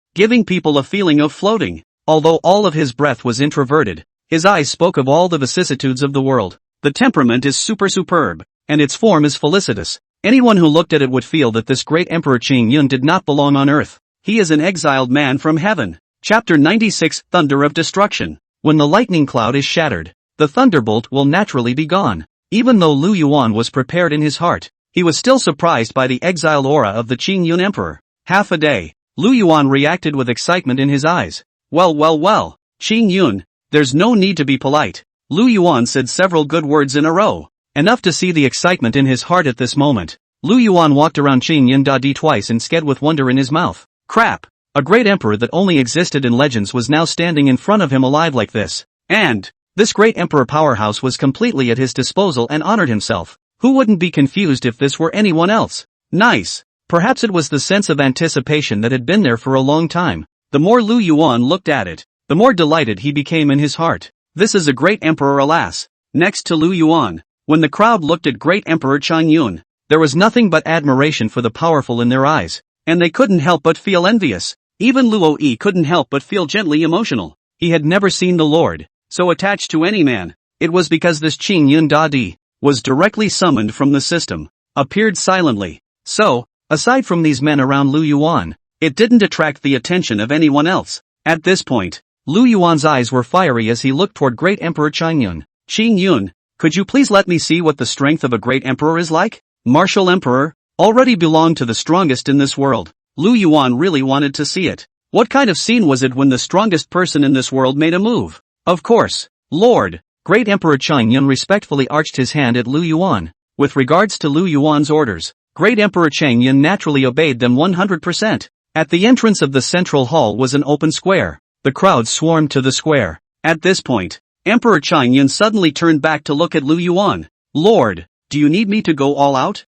giving people a feeling of floating. Although all of his breath was introverted, his eyes spoke of all the vicissitudes of the world. The temperament is superb, and its form is felicitous. Anyone who looked at it would feel that this Great Emperor Qingyun did not belong on earth. He is an exiled man from heaven. Chapter 96, Thunder of Destruction. When the lightning cloud is shattered, the thunderbolt will naturally be gone. Even though Lu Yuan was prepared in his heart, he was still surprised by the exile aura of the Qingyun Emperor. Half a day, Lu Yuan reacted with excitement in his eyes. Well, Qingyun, there's no need to be polite. Lu Yuan said several good words in a row, enough to see the excitement in his heart at this moment. Lu Yuan walked around Qingyun Dadi twice and said with wonder in his mouth, crap! A great emperor that only existed in legends was now standing in front of him alive like this. And this great emperor powerhouse was completely at his disposal and honored himself. Who wouldn't be confused if this were anyone else? Nice. Perhaps it was the sense of anticipation that had been there for a long time. The more Lu Yuan looked at it, the more delighted he became in his heart. This is a great emperor, alas. Next to Lu Yuan, when the crowd looked at great Emperor Qingyun, there was nothing but admiration for the powerful in their eyes, and they couldn't help but feel envious. Even Luo Yi couldn't help but feel gently emotional. He had never seen the Lord so attached to any man. It was because this Qingyun Dadi was directly summoned from the system, appeared silently. So, aside from these men around Lu Yuan, it didn't attract the attention of anyone else. At this point, Lu Yuan's eyes were fiery as he looked toward Great Emperor Qingyun. Qingyun, could you please let me see what the strength of a great emperor is like? Martial emperor, already belonged to the strongest in this world. Lu Yuan really wanted to see it. What kind of scene was it when the strongest person in this world made a move? Of course, Lord. Great Emperor Qingyun respectfully arched his hand at Lu Yuan. With regards to Lu Yuan's orders, Great Emperor Qingyun naturally obeyed them 100%. At the entrance of the central hall was an open square. The crowd swarmed to the square. At this point, Emperor Changyan suddenly turned back to look at Lu Yuan. Lord, do you need me to go all out?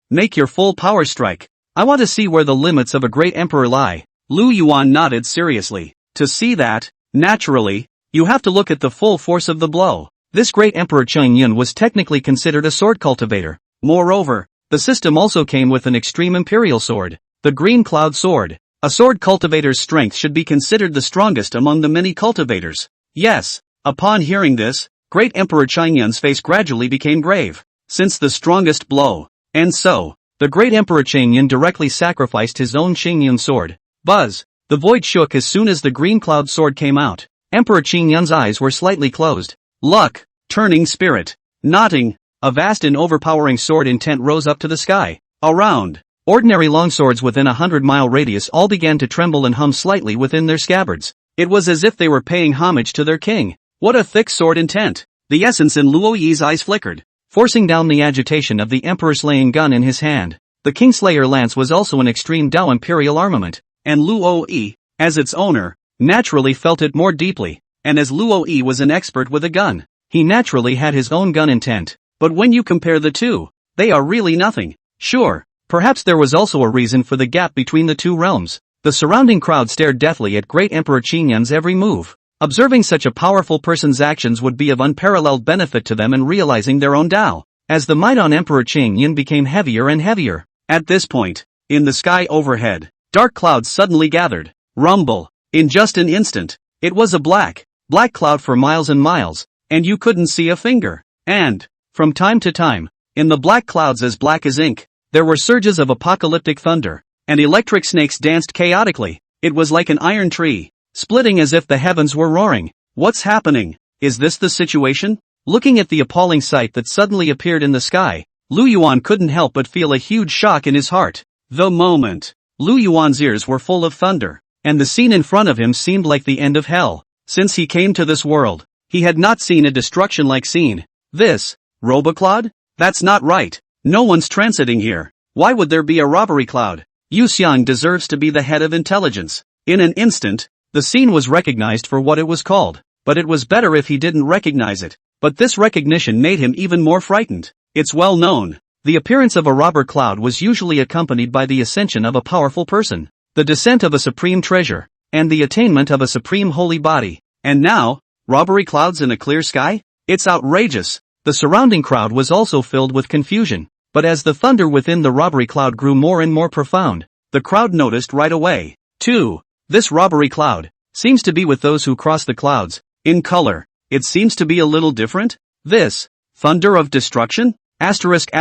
Make your full power strike. I want to see where the limits of a great emperor lie. Lu Yuan nodded seriously. To see that, naturally, you have to look at the full force of the blow. This great Emperor Changyan was technically considered a sword cultivator. Moreover, the system also came with an extreme imperial sword, the Green Cloud Sword. A sword cultivator's strength should be considered the strongest among the many cultivators. Yes. Upon hearing this, great Emperor Changyan's face gradually became grave. Since the strongest blow. And so, the great Emperor Changyan directly sacrificed his own Changyan sword. Buzz! The void shook as soon as the Green Cloud Sword came out. Emperor Changyan's eyes were slightly closed. Luck! Turning spirit! Nodding! A vast and overpowering sword intent rose up to the sky. Around! Ordinary longswords within a 100-mile radius all began to tremble and hum slightly within their scabbards. It was as if they were paying homage to their king. What a thick sword intent! The essence in Luo Yi's eyes flickered, forcing down the agitation of the emperor slaying gun in his hand. The Kingslayer lance was also an extreme Dao imperial armament, and Luo Yi, as its owner, naturally felt it more deeply, and as Luo Yi was an expert with a gun, he naturally had his own gun intent. But when you compare the two, they are really nothing. Sure, perhaps there was also a reason for the gap between the two realms. The surrounding crowd stared deathly at great Emperor Changyan's every move. Observing such a powerful person's actions would be of unparalleled benefit to them in realizing their own Tao. As the might on Emperor Changyan became heavier and heavier. At this point, in the sky overhead, dark clouds suddenly gathered. Rumble. In just an instant, it was a black cloud for miles and miles, and you couldn't see a finger. And, from time to time, in the black clouds as black as ink, there were surges of apocalyptic thunder, and electric snakes danced chaotically. It was like an iron tree, splitting as if the heavens were roaring. What's happening? Is this the situation? Looking at the appalling sight that suddenly appeared in the sky, Lu Yuan couldn't help but feel a huge shock in his heart. The moment, Lu Yuan's ears were full of thunder, and the scene in front of him seemed like the end of hell. Since he came to this world, he had not seen a destruction-like scene. This, Robocloud? That's not right. No one's transiting here. Why would there be a robbery cloud? Yu Xiang deserves to be the head of intelligence. In an instant, the scene was recognized for what it was called, but it was better if he didn't recognize it. But this recognition made him even more frightened. It's well known. The appearance of a robber cloud was usually accompanied by the ascension of a powerful person, the descent of a supreme treasure, and the attainment of a supreme holy body. And now, robbery clouds in a clear sky? It's outrageous. The surrounding crowd was also filled with confusion, but as the thunder within the robbery cloud grew more and more profound, the crowd noticed right away. 2. This robbery cloud seems to be with those who cross the clouds. In color, it seems to be a little different. This thunder of destruction? Asterisk.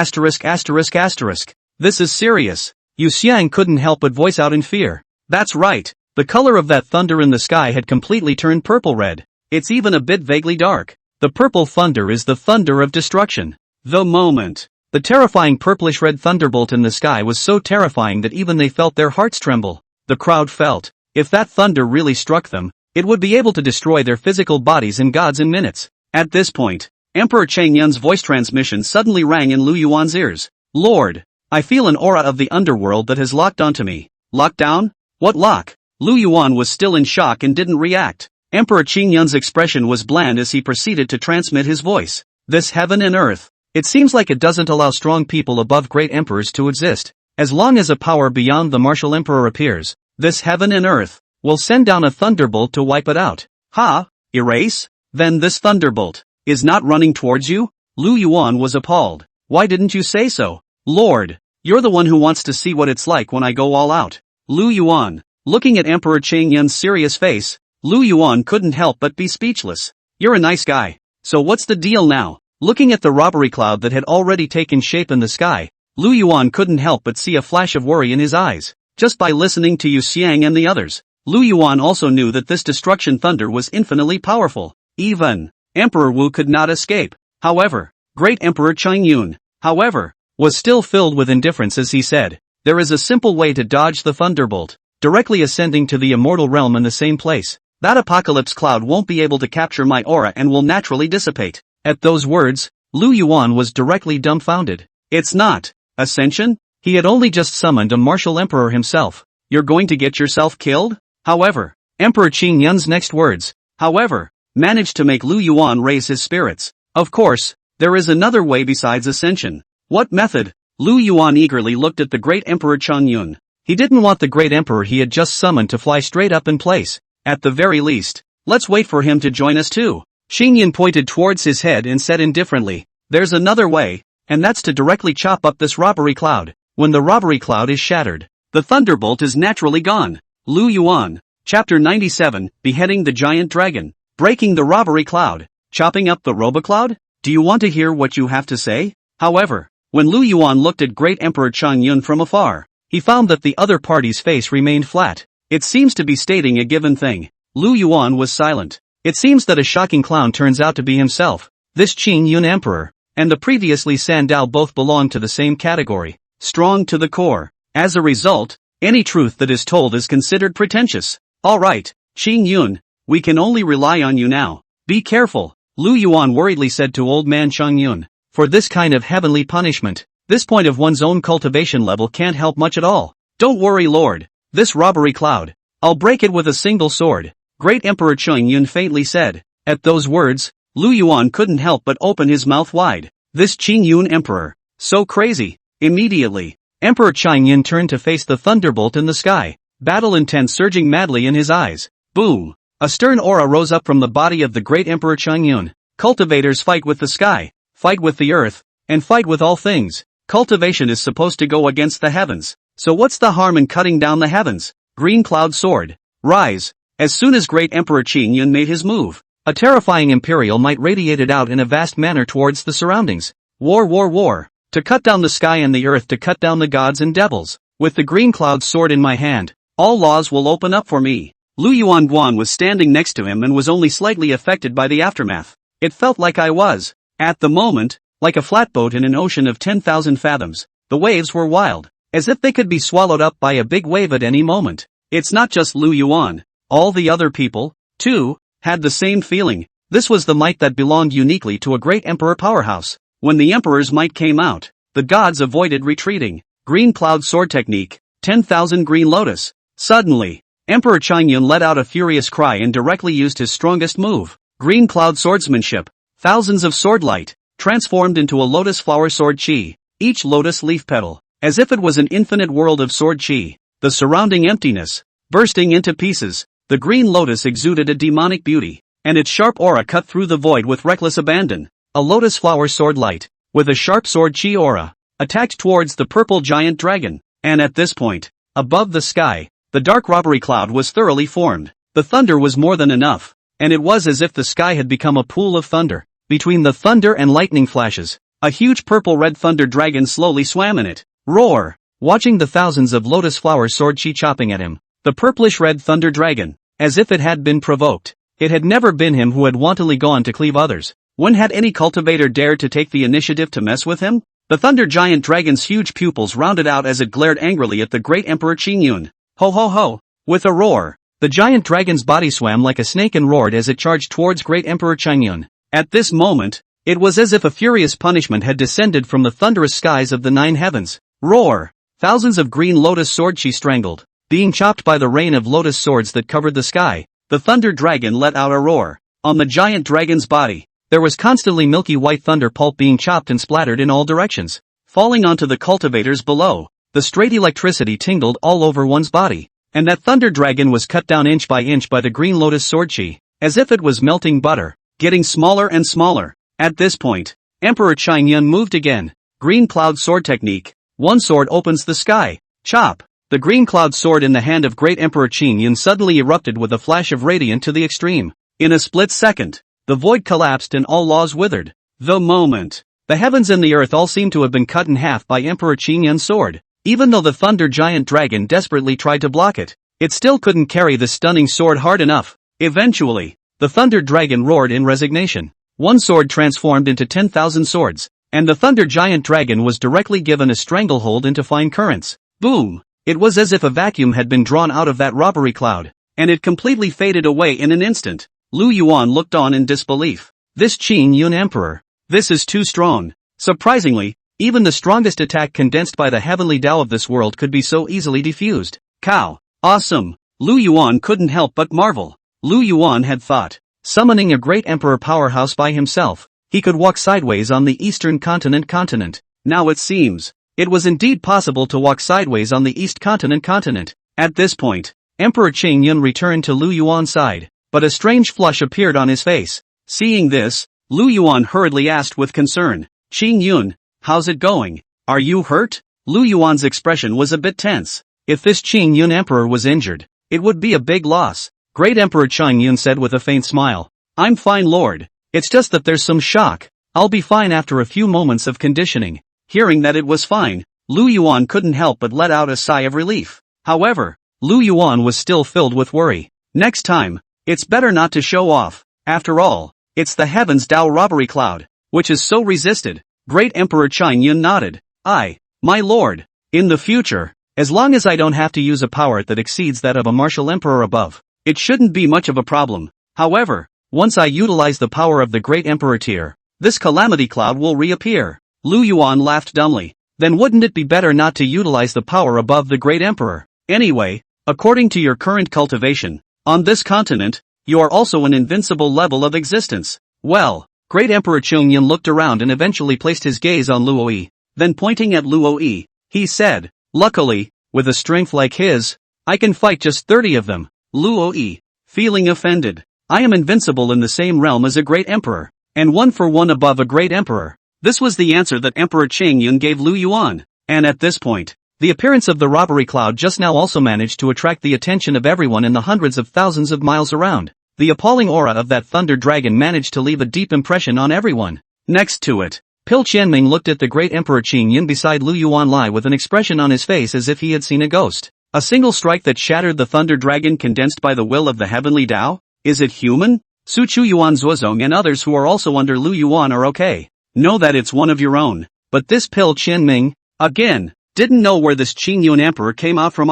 This is serious. Yu Xiang couldn't help but voice out in fear. That's right. The color of that thunder in the sky had completely turned purple-red. It's even a bit vaguely dark. The purple thunder is the thunder of destruction. The moment, the terrifying purplish-red thunderbolt in the sky was so terrifying that even they felt their hearts tremble. The crowd felt, if that thunder really struck them, it would be able to destroy their physical bodies and gods in minutes. At this point, Emperor Changyan's voice transmission suddenly rang in Lu Yuan's ears. Lord, I feel an aura of the underworld that has locked onto me. Locked down? What lock? Lu Yuan was still in shock and didn't react. Emperor Changyan's expression was bland as he proceeded to transmit his voice. This heaven and earth. It seems like it doesn't allow strong people above great emperors to exist. As long as a power beyond the martial emperor appears, this heaven and earth will send down a thunderbolt to wipe it out. Ha? Erase? Then this thunderbolt is not running towards you? Lu Yuan was appalled. Why didn't you say so? Lord, you're the one who wants to see what it's like when I go all out. Lu Yuan, looking at Emperor Changyan's serious face, Lu Yuan couldn't help but be speechless. You're a nice guy. So what's the deal now? Looking at the robbery cloud that had already taken shape in the sky, Lu Yuan couldn't help but see a flash of worry in his eyes. Just by listening to Yu Xiang and the others, Lu Yuan also knew that this destruction thunder was infinitely powerful. Even Emperor Wu could not escape. However, great Emperor Changyan, however, was still filled with indifference as he said, there is a simple way to dodge the thunderbolt, directly ascending to the immortal realm in the same place. That apocalypse cloud won't be able to capture my aura and will naturally dissipate. At those words, Lu Yuan was directly dumbfounded. It's not ascension? He had only just summoned a martial emperor himself. You're going to get yourself killed? However, Emperor Qingyan's next words, however, managed to make Lu Yuan raise his spirits. Of course, there is another way besides ascension. What method? Lu Yuan eagerly looked at the great Emperor Chang Yun. He didn't want the great emperor he had just summoned to fly straight up in place. At the very least, let's wait for him to join us too. Xing Yun pointed towards his head and said indifferently, there's another way, and that's to directly chop up this robbery cloud. When the robbery cloud is shattered, the thunderbolt is naturally gone. Lu Yuan. Chapter 97, Beheading the Giant Dragon. Breaking the robbery cloud. Chopping up the robocloud? Do you want to hear what you have to say? However, when Lu Yuan looked at Great Emperor Chang Yun from afar, he found that the other party's face remained flat. It seems to be stating a given thing. Lu Yuan was silent. It seems that a shocking clown turns out to be himself. This Chang Yun emperor, and the previously Sandao both belong to the same category. Strong to the core. As a result, any truth that is told is considered pretentious. Alright, Chang Yun, we can only rely on you now. Be careful, Lu Yuan worriedly said to old man Chang Yun. For this kind of heavenly punishment, this point of one's own cultivation level can't help much at all. Don't worry, Lord. This robbery cloud, I'll break it with a single sword. Great Emperor Chang Yun faintly said. At those words, Lu Yuan couldn't help but open his mouth wide. This Chang Yun emperor, so crazy. Immediately, Emperor Chang Yun turned to face the thunderbolt in the sky, battle intent surging madly in his eyes. Boom! A stern aura rose up from the body of the great Emperor Chang Yun. Cultivators fight with the sky, fight with the earth, and fight with all things. Cultivation is supposed to go against the heavens. So what's the harm in cutting down the heavens? Green Cloud Sword. Rise. As soon as great Emperor Chang Yun made his move, a terrifying imperial might radiated out in a vast manner towards the surroundings. War, war, war. To cut down the sky and the earth, to cut down the gods and devils. With the Green Cloud Sword in my hand, all laws will open up for me. Lu Yuan Guan was standing next to him and was only slightly affected by the aftermath. It felt like I was, at the moment, like a flatboat in an ocean of 10,000 fathoms. The waves were wild, as if they could be swallowed up by a big wave at any moment. It's not just Lu Yuan. All the other people, too, had the same feeling. This was the might that belonged uniquely to a great emperor powerhouse. When the emperor's might came out, the gods avoided retreating. Green Cloud Sword Technique, 10,000 Green Lotus. Suddenly, Emperor Chang Yun let out a furious cry and directly used his strongest move. Green Cloud Swordsmanship. Thousands of sword light, transformed into a lotus flower sword chi. Each lotus leaf petal, as if it was an infinite world of sword chi. The surrounding emptiness, bursting into pieces. The green lotus exuded a demonic beauty, and its sharp aura cut through the void with reckless abandon. A lotus flower sword light, with a sharp sword chi aura, attacked towards the purple giant dragon, and at this point, above the sky, the dark robbery cloud was thoroughly formed. The thunder was more than enough, and it was as if the sky had become a pool of thunder. Between the thunder and lightning flashes, a huge purple-red thunder dragon slowly swam in it. Roar! Watching the thousands of lotus flower sword chi chopping at him, the purplish-red thunder dragon, as if it had been provoked. It had never been him who had wantonly gone to cleave others. When had any cultivator dared to take the initiative to mess with him? The thunder giant dragon's huge pupils rounded out as it glared angrily at the great Emperor Chang Yun. Ho ho ho! With a roar, the giant dragon's body swam like a snake and roared as it charged towards great Emperor Chang Yun. At this moment, it was as if a furious punishment had descended from the thunderous skies of the 9 heavens. Roar! Thousands of green lotus sword chi strangled, being chopped by the rain of lotus swords that covered the sky. The thunder dragon let out a roar. On the giant dragon's body, there was constantly milky white thunder pulp being chopped and splattered in all directions, falling onto the cultivators below. The straight electricity tingled all over one's body, and that thunder dragon was cut down inch by the green lotus sword chi, as if it was melting butter, getting smaller and smaller. At this point, Emperor Chang Yun moved again. Green Cloud Sword Technique. One sword opens the sky. Chop! The green cloud sword in the hand of great Emperor Chang Yun suddenly erupted with a flash of radiant to the extreme. In a split second, the void collapsed and all laws withered. The moment, the heavens and the earth all seemed to have been cut in half by Emperor Chang Yun's sword. Even though the thunder giant dragon desperately tried to block it, it still couldn't carry the stunning sword hard enough. Eventually, the thunder dragon roared in resignation. One sword transformed into 10,000 swords, and the thunder giant dragon was directly given a stranglehold into fine currents. Boom! It was as if a vacuum had been drawn out of that robbery cloud, and it completely faded away in an instant. Lu Yuan looked on in disbelief. This Chang Yun Emperor. This is too strong. Surprisingly, even the strongest attack condensed by the heavenly Tao of this world could be so easily defused. Cow. Awesome. Lu Yuan couldn't help but marvel. Lu Yuan had thought Summoning a great emperor powerhouse by himself, he could walk sideways on the eastern continent. Now it seems, it was indeed possible to walk sideways on the east continent. At this point, Emperor Qing Yun returned to Lu Yuan's side, but a strange flush appeared on his face. Seeing this, Lu Yuan hurriedly asked with concern, "Qing Yun, how's it going? Are you hurt?" Lu Yuan's expression was a bit tense. If this Qing Yun emperor was injured, it would be a big loss. Great Emperor Qing Yun said with a faint smile, "I'm fine, Lord. It's just that there's some shock. I'll be fine after a few moments of conditioning." Hearing that it was fine, Lu Yuan couldn't help but let out a sigh of relief. However, Lu Yuan was still filled with worry. Next time, it's better not to show off. After all, it's the Heavens Dao robbery cloud, which is so resisted. Great Emperor Qing Yun nodded. My lord. In the future, as long as I don't have to use a power that exceeds that of a martial emperor above, it shouldn't be much of a problem. However, once I utilize the power of the Great Emperor tier, this calamity cloud will reappear." Lu Yuan laughed dumbly. Then wouldn't it be better not to utilize the power above the Great Emperor? Anyway, according to your current cultivation, on this continent, you are also an invincible level of existence. Well, Great Emperor Qing Yun looked around and eventually placed his gaze on Luoyi. Then pointing at Luoyi, he said, "Luckily, with a strength like his, I can fight just 30 of them." Luoyi, feeling offended, "I am invincible in the same realm as a great emperor, and 1 for 1 above a great emperor." This was the answer that Emperor Qing Yun gave Lu Yuan, and at this point, the appearance of the robbery cloud just now also managed to attract the attention of everyone in the hundreds of thousands of miles around. The appalling aura of that thunder dragon managed to leave a deep impression on everyone. Next to it, Pil Qianming looked at the great Emperor Qing Yun beside Lu Yuan lie with an expression on his face as if he had seen a ghost. A single strike that shattered the thunder dragon condensed by the will of the heavenly Tao? Is it human? Su Chu Yuan Zuozong and others who are also under Lu Yuan are okay. Know that it's one of your own. But this Pil Qianming, again, didn't know where this Qing Yun emperor came out from.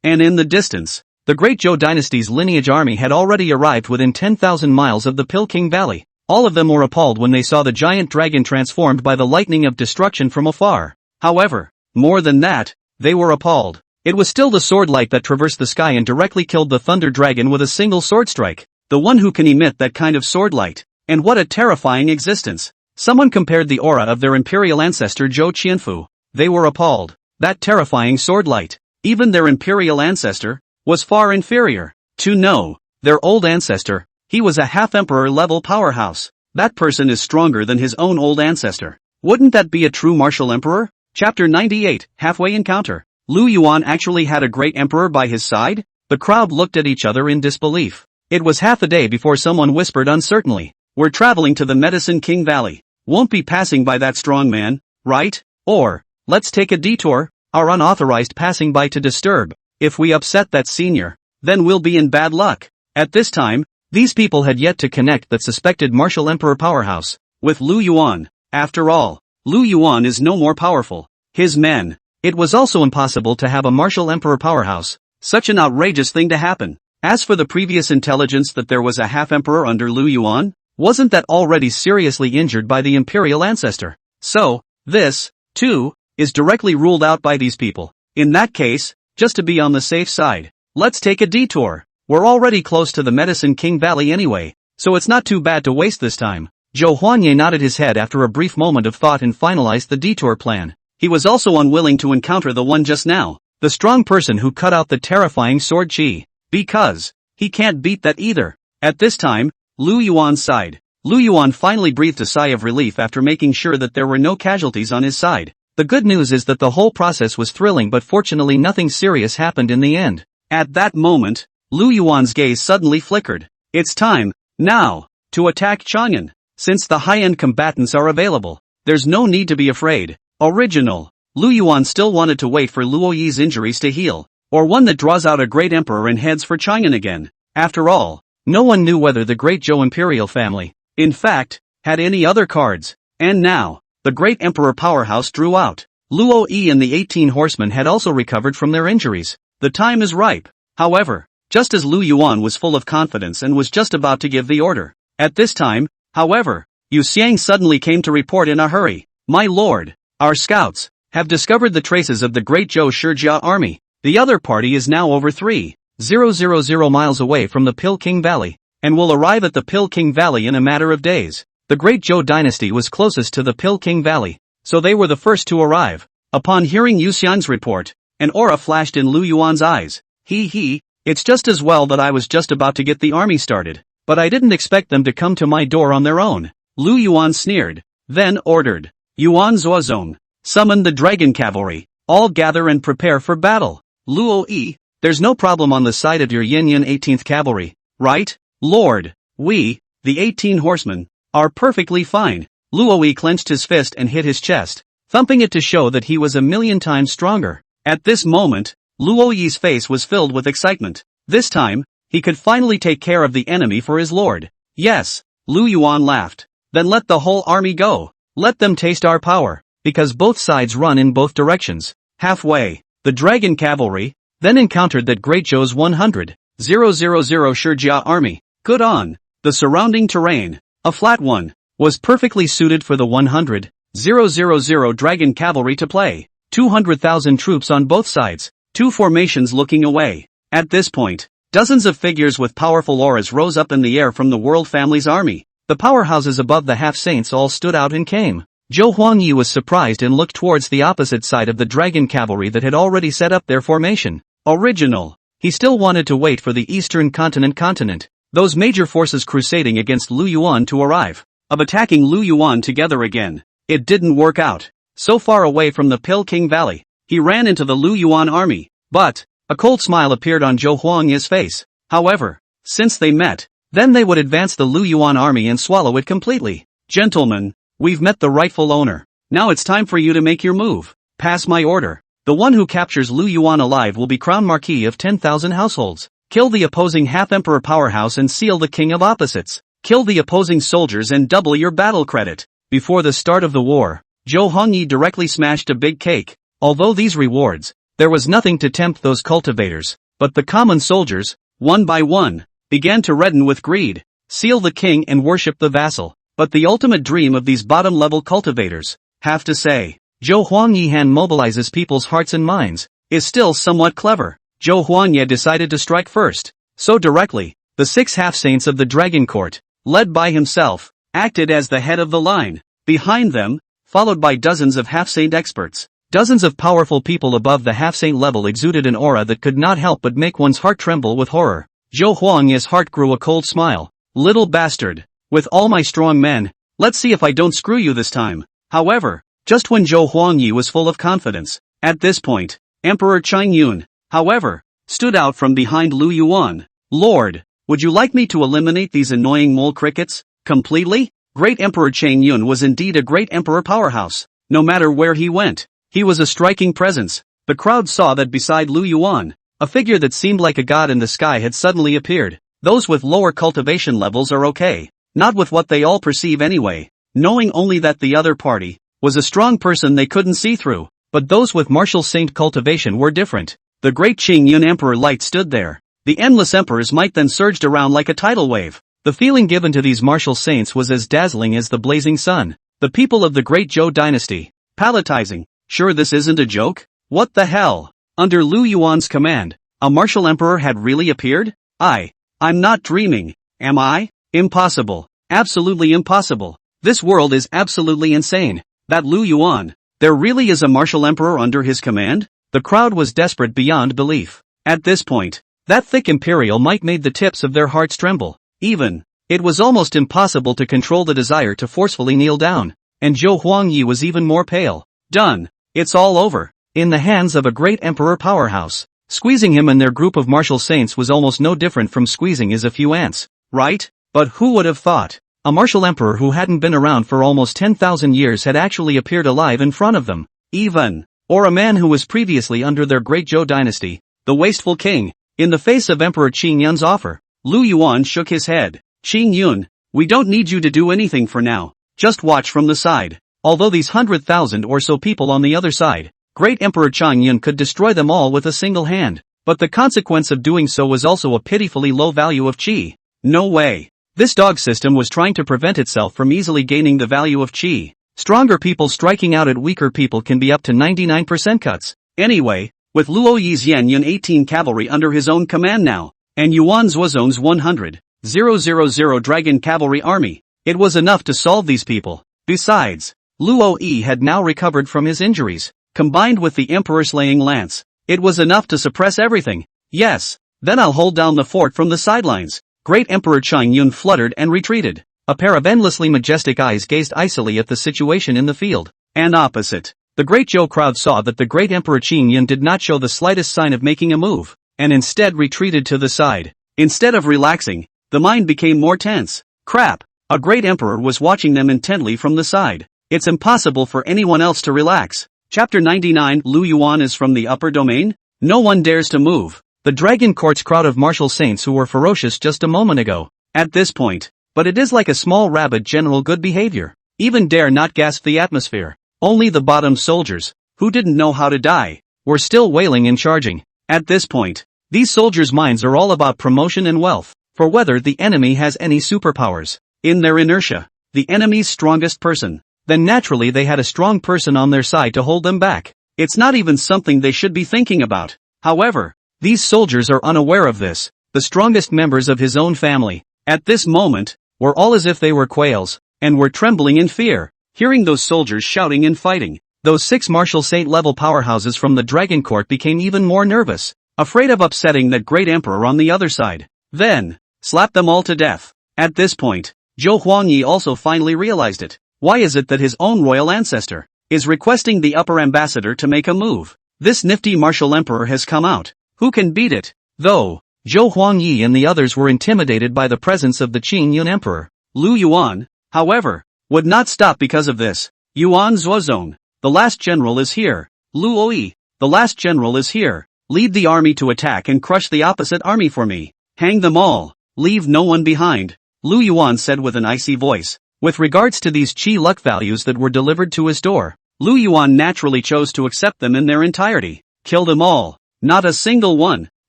And in the distance, the great Zhou dynasty's lineage army had already arrived within 10,000 miles of the Pilking Valley. All of them were appalled when they saw the giant dragon transformed by the lightning of destruction from afar. However, more than that, they were appalled. It was still the sword light that traversed the sky and directly killed the thunder dragon with a single sword strike. The one who can emit that kind of sword light. And what a terrifying existence. Someone compared the aura of their imperial ancestor Zhou Qianfu. They were appalled. That terrifying sword light, even their imperial ancestor, was far inferior. To know, their old ancestor, he was a half-emperor level powerhouse. That person is stronger than his own old ancestor. Wouldn't that be a true martial emperor? Chapter 98, Halfway Encounter. Lu Yuan actually had a great emperor by his side? The crowd looked at each other in disbelief. It was half a day before someone whispered uncertainly, "We're traveling to the Medicine King Valley. Won't be passing by that strong man, right? Or, let's take a detour, our unauthorized passing by to disturb. If we upset that senior, then we'll be in bad luck." At this time, these people had yet to connect that suspected martial emperor powerhouse with Lu Yuan. After all, Lu Yuan is no more powerful. His men. It was also impossible to have a martial emperor powerhouse. Such an outrageous thing to happen. As for the previous intelligence that there was a half-emperor under Lu Yuan, wasn't that already seriously injured by the imperial ancestor? So, this, too, is directly ruled out by these people. In that case, just to be on the safe side, let's take a detour. We're already close to the Medicine King Valley anyway, so it's not too bad to waste this time. Zhou Huanye nodded his head after a brief moment of thought and finalized the detour plan. He was also unwilling to encounter the one just now, the strong person who cut out the terrifying sword chi, because he can't beat that either. At this time, Lu Yuan sighed. Lu Yuan finally breathed a sigh of relief after making sure that there were no casualties on his side. The good news is that the whole process was thrilling, but fortunately nothing serious happened in the end. At that moment, Lu Yuan's gaze suddenly flickered. It's time, now, to attack Chang'an. Since the high-end combatants are available, there's no need to be afraid. Original. Lu Yuan still wanted to wait for Luoyi's injuries to heal, or one that draws out a great emperor and heads for Chang'an again. After all, no one knew whether the great Zhou imperial family, in fact, had any other cards. And now, the great emperor powerhouse drew out. Luoyi and the 18 horsemen had also recovered from their injuries. The time is ripe. However, just as Lu Yuan was full of confidence and was just about to give the order. At this time, however, Yu Xiang suddenly came to report in a hurry. "My lord, our scouts have discovered the traces of the great Zhou Shijia army. The other party is now over 3,000 miles away from the Pilking Valley." and will arrive at the Peking Valley in a matter of days. The Great Zhou dynasty was closest to the Peking Valley, so they were the first to arrive. Upon hearing Yu Xian's report, an aura flashed in Lu Yuan's eyes. It's just as well that I was just about to get the army started, but I didn't expect them to come to my door on their own. Lu Yuan sneered, then ordered, Yuan Zuozong, summon the dragon cavalry, all gather and prepare for battle. Luo Yi, there's no problem on the side of your Yin 18th cavalry, right, Lord? We, the 18 horsemen, are perfectly fine. Luo Yi clenched his fist and hit his chest, thumping it to show that he was a million times stronger. At this moment, Luo Yi's face was filled with excitement. This time, he could finally take care of the enemy for his lord. Yes, Lu Yuan laughed. Then let the whole army go. Let them taste our power, because both sides run in both directions. Halfway, the dragon cavalry then encountered that Great Zhou's 100,000 Shijia army. Good on. The surrounding terrain, a flat one, was perfectly suited for the 100,000 dragon cavalry to play. 200,000 troops on both sides, two formations looking away. At this point, dozens of figures with powerful auras rose up in the air from the world family's army. The powerhouses above the half-saints all stood out and came. Zhou Huangyi was surprised and looked towards the opposite side of the dragon cavalry that had already set up their formation. Original. He still wanted to wait for the Eastern continent, those major forces crusading against Lu Yuan to arrive, of attacking Lu Yuan together again. It didn't work out. So far away from the Peking Valley, he ran into the Lu Yuan army, but a cold smile appeared on Zhou Huangyi's face. However, since they met, then they would advance the Lu Yuan army and swallow it completely. Gentlemen, we've met the rightful owner. Now it's time for you to make your move. Pass my order. The one who captures Lu Yuan alive will be crowned Marquis of 10,000 households. Kill the opposing half-emperor powerhouse and seal the king of opposites. Kill the opposing soldiers and double your battle credit. Before the start of the war, Zhou Huangyi directly smashed a big cake. Although these rewards, there was nothing to tempt those cultivators, but the common soldiers, one by one, began to redden with greed. Seal the king and worship the vassal. But the ultimate dream of these bottom-level cultivators, have to say, Zhou Huangyi hand mobilizes people's hearts and minds, is still somewhat clever. Zhou Huangyi decided to strike first. So directly, the 6 half-saints of the dragon court, led by himself, acted as the head of the line. Behind them, followed by dozens of half-saint experts, dozens of powerful people above the half-saint level exuded an aura that could not help but make one's heart tremble with horror. Zhou Huangyi's heart grew a cold smile. Little bastard. With all my strong men, let's see if I don't screw you this time. However, just when Zhou Huangyi was full of confidence, at this point, Emperor Cheng Yun, however, stood out from behind Lu Yuan. Lord, would you like me to eliminate these annoying mole crickets, completely? Great Emperor Cheng Yun was indeed a great emperor powerhouse. No matter where he went, he was a striking presence. The crowd saw that beside Lu Yuan, a figure that seemed like a god in the sky had suddenly appeared. Those with lower cultivation levels are okay. Not with what they all perceive anyway, knowing only that the other party was a strong person they couldn't see through, but those with martial saint cultivation were different. The great Cheng Yun Emperor light stood there. The endless emperor's might then surged around like a tidal wave. The feeling given to these martial saints was as dazzling as the blazing sun. The people of the great Zhou dynasty, palatizing, sure this isn't a joke? What the hell? Under Lu Yuan's command, a martial emperor had really appeared? I'm not dreaming, am I? Impossible. Absolutely impossible. This world is absolutely insane. That Lu Yuan, there really is a martial emperor under his command? The crowd was desperate beyond belief. At this point, that thick imperial might made the tips of their hearts tremble. Even, it was almost impossible to control the desire to forcefully kneel down. And Zhou Huangyi was even more pale. Done. It's all over. In the hands of a great emperor powerhouse. Squeezing him and their group of martial saints was almost no different from squeezing a few ants. Right? But who would have thought? A martial emperor who hadn't been around for almost 10,000 years had actually appeared alive in front of them. Even, or a man who was previously under their great Zhou dynasty, the wasteful king. In the face of Emperor Cheng Yun's offer, Lu Yuan shook his head. Cheng Yun, we don't need you to do anything for now. Just watch from the side. Although these 100,000 or so people on the other side, great Emperor Cheng Yun could destroy them all with a single hand. But the consequence of doing so was also a pitifully low value of qi. No way. This dog system was trying to prevent itself from easily gaining the value of qi. Stronger people striking out at weaker people can be up to 99% cuts. Anyway, with Luo Yi's Yan Yun 18 cavalry under his own command now, and Yuan Zuozong's 100,000 Dragon Cavalry Army. It was enough to solve these people. Besides, Luo Yi had now recovered from his injuries. Combined with the Emperor slaying lance, it was enough to suppress everything. Yes, then I'll hold down the fort from the sidelines. Great Emperor Chang Yun fluttered and retreated. A pair of endlessly majestic eyes gazed icily at the situation in the field. And opposite, the great Zhou crowd saw that the great Emperor Chang Yun did not show the slightest sign of making a move, and instead retreated to the side. Instead of relaxing, the mind became more tense. Crap, a great emperor was watching them intently from the side. It's impossible for anyone else to relax. Chapter 99 Lu Yuan is from the upper domain? No one dares to move. The Dragon Court's crowd of martial saints who were ferocious just a moment ago. At this point, but it is like a small rabbit general good behavior. Even dare not gasp the atmosphere. Only the bottom soldiers, who didn't know how to die, were still wailing and charging. At this point, these soldiers' minds are all about promotion and wealth, for whether the enemy has any superpowers. In their inertia, the enemy's strongest person, then naturally they had a strong person on their side to hold them back. It's not even something they should be thinking about. However, these soldiers are unaware of this. The strongest members of his own family, at this moment, were all as if they were quails, and were trembling in fear, hearing those soldiers shouting and fighting. Those 6 martial saint-level powerhouses from the Dragon Court became even more nervous, afraid of upsetting that great emperor on the other side. Then, slap them all to death. At this point, Zhou Huangyi also finally realized it. Why is it that his own royal ancestor is requesting the upper ambassador to make a move? This nifty martial emperor has come out. Who can beat it? Though, Zhou Huangyi and the others were intimidated by the presence of the Qing Yun emperor. Lu Yuan, however, would not stop because of this. Yuan Zuozong, the last general is here. Luo Yi, the last general is here. Lead the army to attack and crush the opposite army for me. Hang them all. Leave no one behind. Lu Yuan said with an icy voice. With regards to these chi luck values that were delivered to his door, Lu Yuan naturally chose to accept them in their entirety. Kill them all. Not a single one.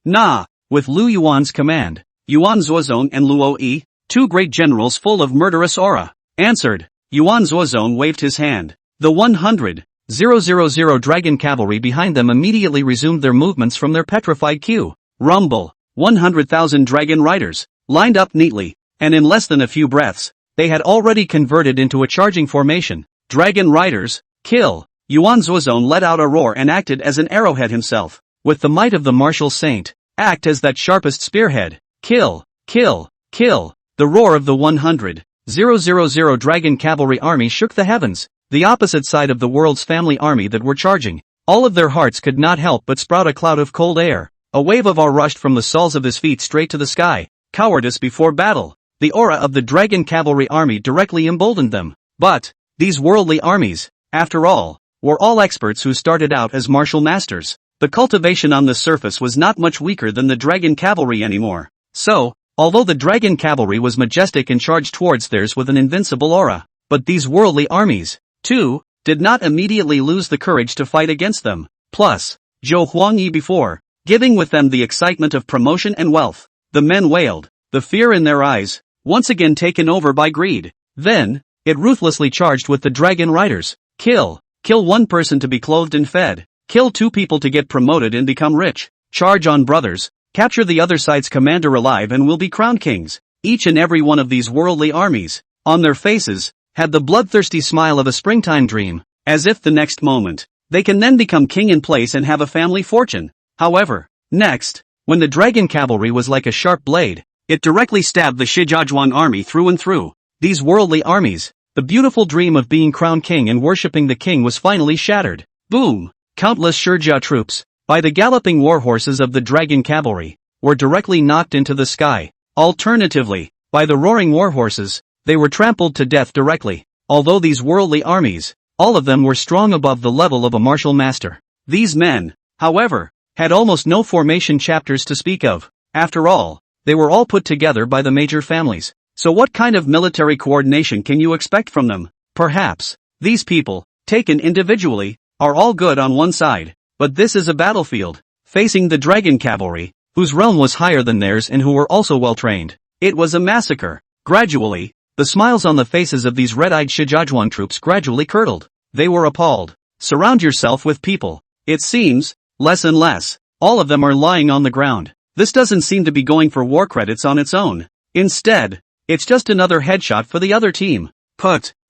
Nah. With Lu Yuan's command, Yuan Zuozong and Luo Yi, 2 great generals full of murderous aura, answered. Yuan Zuozong waved his hand. The 100,000 Dragon Cavalry behind them immediately resumed their movements from their petrified queue. Rumble. 100,000 dragon riders, lined up neatly, and in less than a few breaths, they had already converted into a charging formation. Dragon riders, kill! Yuan Zuozong let out a roar and acted as an arrowhead himself. With the might of the martial saint, act as that sharpest spearhead. Kill, kill, kill! The roar of the 100,000 Dragon Cavalry army shook the heavens. The opposite side of the world's family army that were charging. All of their hearts could not help but sprout a cloud of cold air. A wave of awe rushed from the soles of his feet straight to the sky. Cowardice before battle. The aura of the Dragon Cavalry army directly emboldened them. But, these worldly armies, after all, were all experts who started out as martial masters. The cultivation on the surface was not much weaker than the Dragon Cavalry anymore. So, although the Dragon Cavalry was majestic and charged towards theirs with an invincible aura, but these worldly armies, too, did not immediately lose the courage to fight against them. Plus, Zhou Huangyi before, giving with them the excitement of promotion and wealth. The men wailed, the fear in their eyes, once again taken over by greed. Then, it ruthlessly charged with the dragon riders. Kill 1 person to be clothed and fed. Kill 2 people to get promoted and become rich. Charge on brothers, capture the other side's commander alive and we'll be crowned kings. Each and every one of these worldly armies, on their faces, had the bloodthirsty smile of a springtime dream, as if the next moment, they can then become king in place and have a family fortune. However, next, when the Dragon Cavalry was like a sharp blade, it directly stabbed the Shijiazhuang army through and through. These worldly armies, the beautiful dream of being crowned king and worshipping the king was finally shattered. Boom! Countless Shijia troops, by the galloping war horses of the Dragon Cavalry, were directly knocked into the sky. Alternatively, by the roaring war horses, they were trampled to death directly. Although these worldly armies, all of them were strong above the level of a martial master. These men, however, had almost no formation chapters to speak of. After all, they were all put together by the major families. So what kind of military coordination can you expect from them? Perhaps, these people, taken individually, are all good on one side, but this is a battlefield, facing the Dragon Cavalry, whose realm was higher than theirs and who were also well trained. It was a massacre. Gradually, the smiles on the faces of these red-eyed Shijiazhuang troops gradually curdled. They were appalled. Surround yourself with people. It seems, less and less, all of them are lying on the ground. This doesn't seem to be going for war credits on its own. Instead, it's just another headshot for the other team.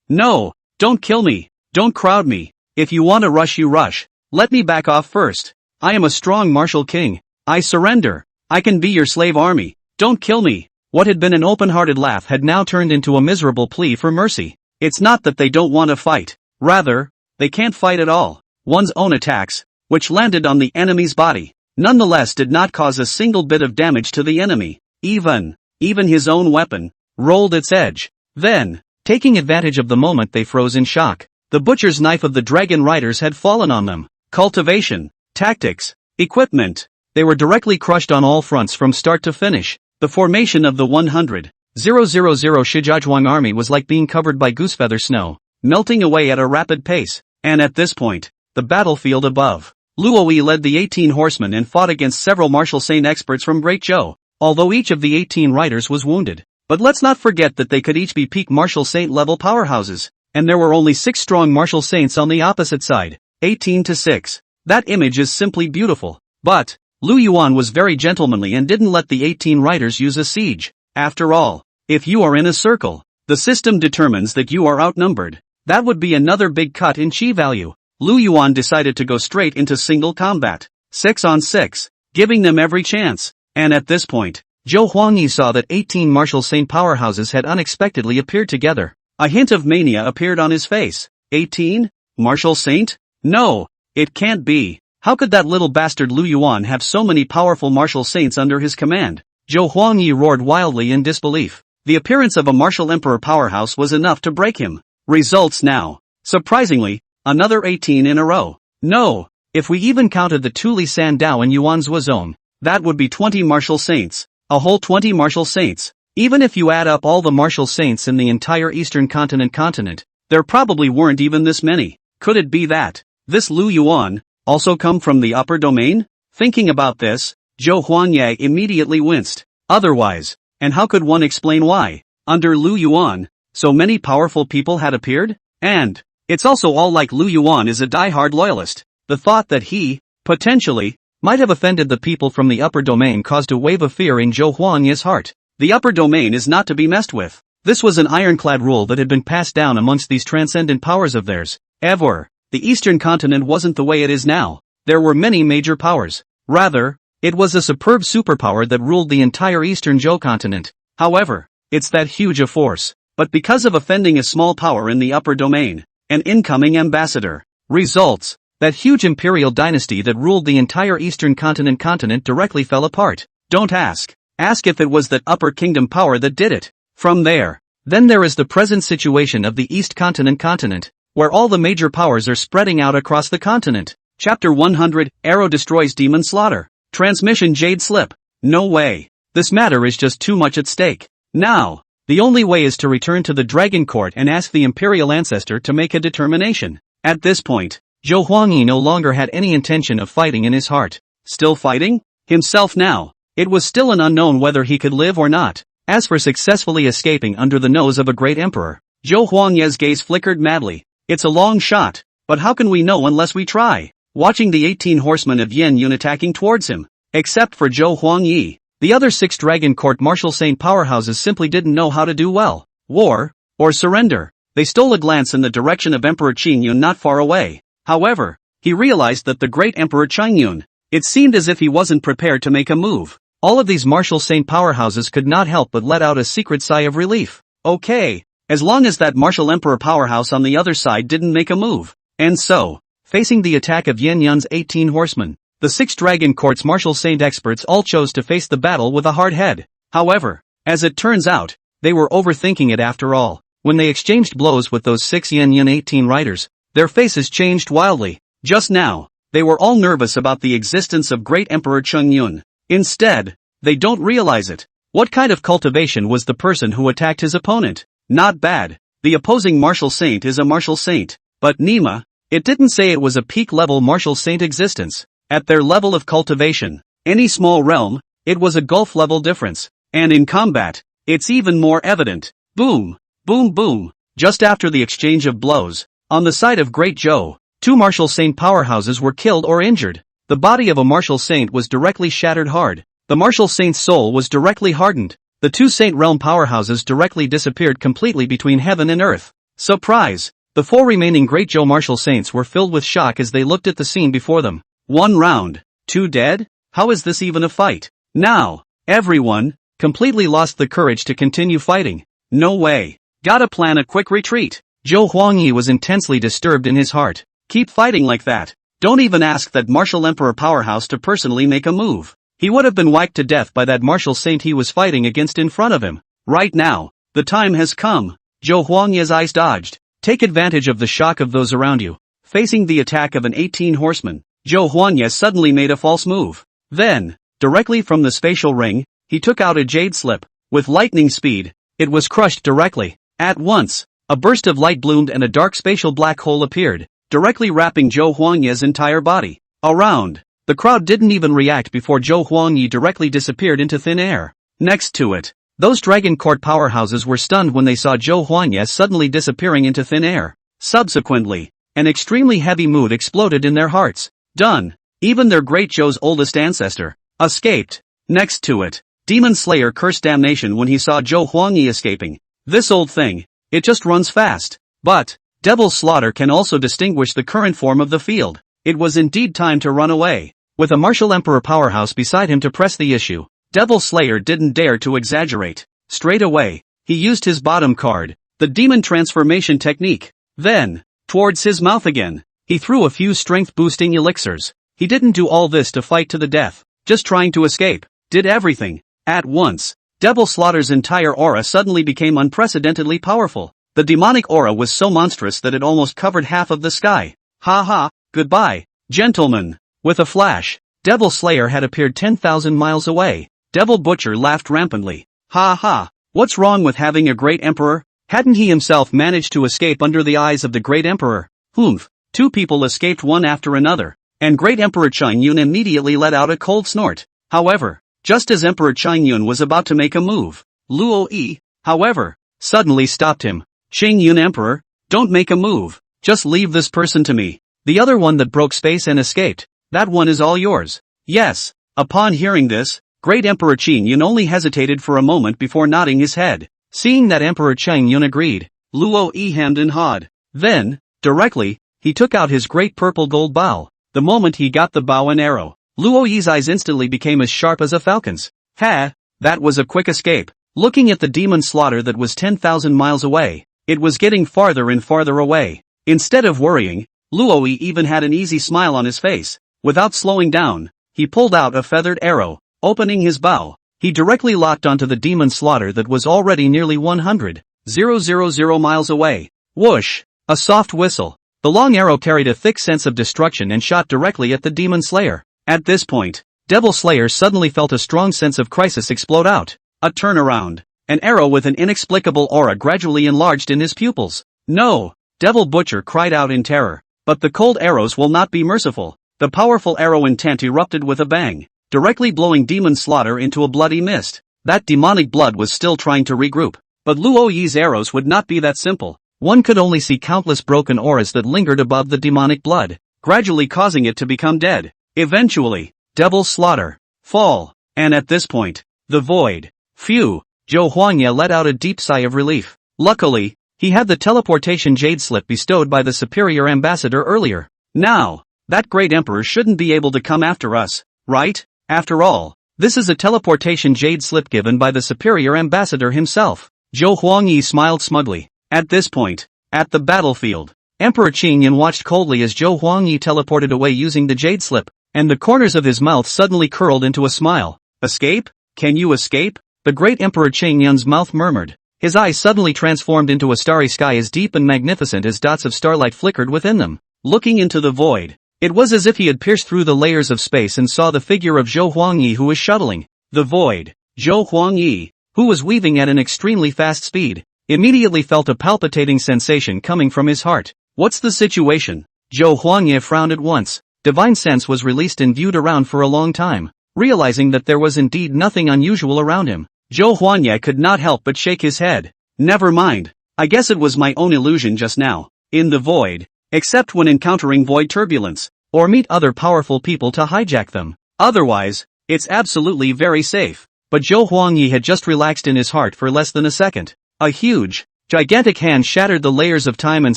No, don't kill me, don't crowd me. If you want to rush, you rush. Let me back off first. I am a strong martial king. I surrender. I can be your slave army. Don't kill me. What had been an open-hearted laugh had now turned into a miserable plea for mercy. It's not that they don't want to fight. Rather, they can't fight at all. One's own attacks, which landed on the enemy's body, nonetheless did not cause a single bit of damage to the enemy. Even his own weapon rolled its edge. Then, taking advantage of the moment, they froze in shock. The butcher's knife of the dragon riders had fallen on them. Cultivation, tactics, equipment. They were directly crushed on all fronts from start to finish. The formation of the 100,000 Shijiazhuang army was like being covered by goosefeather snow, melting away at a rapid pace. And at this point, the battlefield above, Luoyi led the 18 horsemen and fought against several martial saint experts from Great Zhou, although each of the 18 riders was wounded. But let's not forget that they could each be peak martial saint level powerhouses, and there were only 6 strong martial saints on the opposite side, 18 to 6. That image is simply beautiful. But Lu Yuan was very gentlemanly and didn't let the 18 riders use a siege. After all, if you are in a circle, the system determines that you are outnumbered. That would be another big cut in chi value. Lu Yuan decided to go straight into single combat, 6 on 6, giving them every chance. And at this point, Zhou Huangyi saw that 18 martial saint powerhouses had unexpectedly appeared together. A hint of mania appeared on his face. 18? Martial saint? No, it can't be. How could that little bastard Lu Yuan have so many powerful martial saints under his command? Zhou Huangyi roared wildly in disbelief. The appearance of a martial emperor powerhouse was enough to break him. Results now. Surprisingly, another 18 in a row. No, if we even counted the two Li Sandao and Yuan Zuozong, that would be 20 martial saints. A whole 20 martial saints. Even if you add up all the martial saints in the entire eastern continent, there probably weren't even this many. Could it be that this Lu Yuan also come from the upper domain? Thinking about this, Zhou Huangyi immediately winced. Otherwise, and how could one explain why, under Lu Yuan, so many powerful people had appeared? And it's also all like Lu Yuan is a die-hard loyalist. The thought that he, potentially, might have offended the people from the upper domain caused a wave of fear in Zhou Huangyi's heart. The upper domain is not to be messed with. This was an ironclad rule that had been passed down amongst these transcendent powers of theirs. Ever, the eastern continent wasn't the way it is now. There were many major powers. Rather, it was a superb superpower that ruled the entire eastern Zhou continent. However, it's that huge a force. But because of offending a small power in the upper domain, an incoming ambassador, results, that huge imperial dynasty that ruled the entire eastern continent directly fell apart. Don't ask. Ask if it was that upper kingdom power that did it. From there, then there is the present situation of the East continent, where all the major powers are spreading out across the continent. Chapter 100, Arrow destroys Demon Slaughter. Transmission Jade Slip. No way. This matter is just too much at stake. Now, the only way is to return to the Dragon Court and ask the Imperial Ancestor to make a determination. At this point, Zhou Huangyi no longer had any intention of fighting in his heart. Still fighting? Himself now. It was still an unknown whether he could live or not. As for successfully escaping under the nose of a great emperor, Zhou Huangyi's gaze flickered madly. It's a long shot, but how can we know unless we try? Watching the 18 horsemen of Yan Yun attacking towards him. Except for Zhou Huangyi, the other 6 Dragon Court martial saint powerhouses simply didn't know how to do well. War, or surrender. They stole a glance in the direction of Emperor Qingyun not far away. However, he realized that the great Emperor Qingyun, it seemed as if he wasn't prepared to make a move. All of these martial saint powerhouses could not help but let out a secret sigh of relief. Okay, as long as that martial emperor powerhouse on the other side didn't make a move. And so, facing the attack of Yan Yun's 18 horsemen, the 6 Dragon Court's martial saint experts all chose to face the battle with a hard head. However, as it turns out, they were overthinking it after all. When they exchanged blows with those 6 Yan Yun 18 riders, their faces changed wildly. Just now, they were all nervous about the existence of great Emperor Qingyun. Instead, they don't realize it. What kind of cultivation was the person who attacked his opponent? Not bad. The opposing martial saint is a martial saint. But Nima, it didn't say it was a peak-level martial saint existence. At their level of cultivation, any small realm, it was a gulf-level difference. And in combat, it's even more evident. Boom, boom, boom. Just after the exchange of blows, on the side of Great Zhou, 2 martial saint powerhouses were killed or injured. The body of a martial saint was directly shattered hard. The martial saint's soul was directly hardened. the two Saint Realm powerhouses directly disappeared completely between heaven and earth. Surprise! The four remaining Great Joe Martial Saints were filled with shock as they looked at the scene before them. One round, two dead? How is this even a fight? Now, everyone, completely lost the courage to continue fighting. No way. Gotta plan a quick retreat. Zhou Huangyi was intensely disturbed in his heart. Keep fighting like that. Don't even ask that martial emperor powerhouse to personally make a move. He would have been whacked to death by that martial saint he was fighting against in front of him. Right now, the time has come. Zhou Huangyi's eyes dodged. Take advantage of the shock of those around you. Facing the attack of an 18 horseman, Zhou Huangyi suddenly made a false move. Then, directly from the spatial ring, he took out a jade slip. With lightning speed, it was crushed directly. At once, a burst of light bloomed and a dark spatial black hole appeared, directly wrapping Zhou Huangyi's entire body. Around, the crowd didn't even react before Zhou Huangyi directly disappeared into thin air. Next to it, those Dragon Court powerhouses were stunned when they saw Zhou Huangyi suddenly disappearing into thin air. Subsequently, an extremely heavy mood exploded in their hearts. Done. Even their Great Zhou's oldest ancestor escaped. Next to it, Demon Slayer cursed damnation when he saw Zhou Huangyi escaping. This old thing, it just runs fast. But, Devil's Slaughter can also distinguish the current form of the field. It was indeed time to run away. With a martial emperor powerhouse beside him to press the issue, Devil Slayer didn't dare to exaggerate. Straight away, he used his bottom card, the demon transformation technique. Then, towards his mouth again, he threw a few strength-boosting elixirs. He didn't do all this to fight to the death, just trying to escape. Did everything. At once, Devil Slaughter's entire aura suddenly became unprecedentedly powerful. The demonic aura was so monstrous that it almost covered half of the sky. Ha ha, goodbye, gentlemen. With a flash, Devil Slayer had appeared 10,000 miles away. Devil Butcher laughed rampantly. Ha ha, what's wrong with having a great emperor? Hadn't he himself managed to escape under the eyes of the great emperor? Humph, two people escaped one after another, and great Emperor Qingyun immediately let out a cold snort. However, just as Emperor Qingyun was about to make a move, Luo Yi, however, suddenly stopped him. Qingyun Emperor, don't make a move, just leave this person to me. The other one that broke space and escaped, that one is all yours. Yes. Upon hearing this, Great Emperor Qingyun only hesitated for a moment before nodding his head. Seeing that Emperor Qingyun agreed, Luo Yi hemmed and hawed. Then, directly, he took out his great purple gold bow. The moment he got the bow and arrow, Luo Yi's eyes instantly became as sharp as a falcon's. Ha! That was a quick escape. Looking at the demon slaughter that was 10,000 miles away, it was getting farther and farther away. Instead of worrying, Luo Yi even had an easy smile on his face. Without slowing down, he pulled out a feathered arrow. Opening his bow, he directly locked onto the demon slaughter that was already nearly 100,000 miles away. Whoosh! A soft whistle. The long arrow carried a thick sense of destruction and shot directly at the demon slayer. At this point, Devil Slayer suddenly felt a strong sense of crisis explode out. A turnaround. An arrow with an inexplicable aura gradually enlarged in his pupils. No! Devil Butcher cried out in terror. But the cold arrows will not be merciful. The powerful arrow intent erupted with a bang, directly blowing Demon Slaughter into a bloody mist. That demonic blood was still trying to regroup. But Luo Yi's arrows would not be that simple. One could only see countless broken auras that lingered above the demonic blood, gradually causing it to become dead. Eventually, Devil Slaughter, fall, and at this point, the void. Phew, Zhou Huangyi let out a deep sigh of relief. Luckily, he had the teleportation jade slip bestowed by the superior ambassador earlier. Now, that great emperor shouldn't be able to come after us, right? After all, this is a teleportation jade slip given by the superior ambassador himself. Zhou Huangyi smiled smugly. At this point, at the battlefield, Emperor Qingyun watched coldly as Zhou Huangyi teleported away using the jade slip, and the corners of his mouth suddenly curled into a smile. Escape? Can you escape? The great Emperor Qingyun's mouth murmured. His eyes suddenly transformed into a starry sky as deep and magnificent as dots of starlight flickered within them. Looking into the void, it was as if he had pierced through the layers of space and saw the figure of Zhou Huangyi who was shuttling the void. Zhou Huangyi, who was weaving at an extremely fast speed, immediately felt a palpitating sensation coming from his heart. What's the situation? Zhou Huangyi frowned at once. Divine sense was released and viewed around for a long time. Realizing that there was indeed nothing unusual around him, Zhou Huangyi could not help but shake his head. Never mind. I guess it was my own illusion just now. In the void. Except when encountering void turbulence, or meet other powerful people to hijack them. Otherwise, it's absolutely very safe. but Zhou Huangyi had just relaxed in his heart for less than a second. A huge, gigantic hand shattered the layers of time and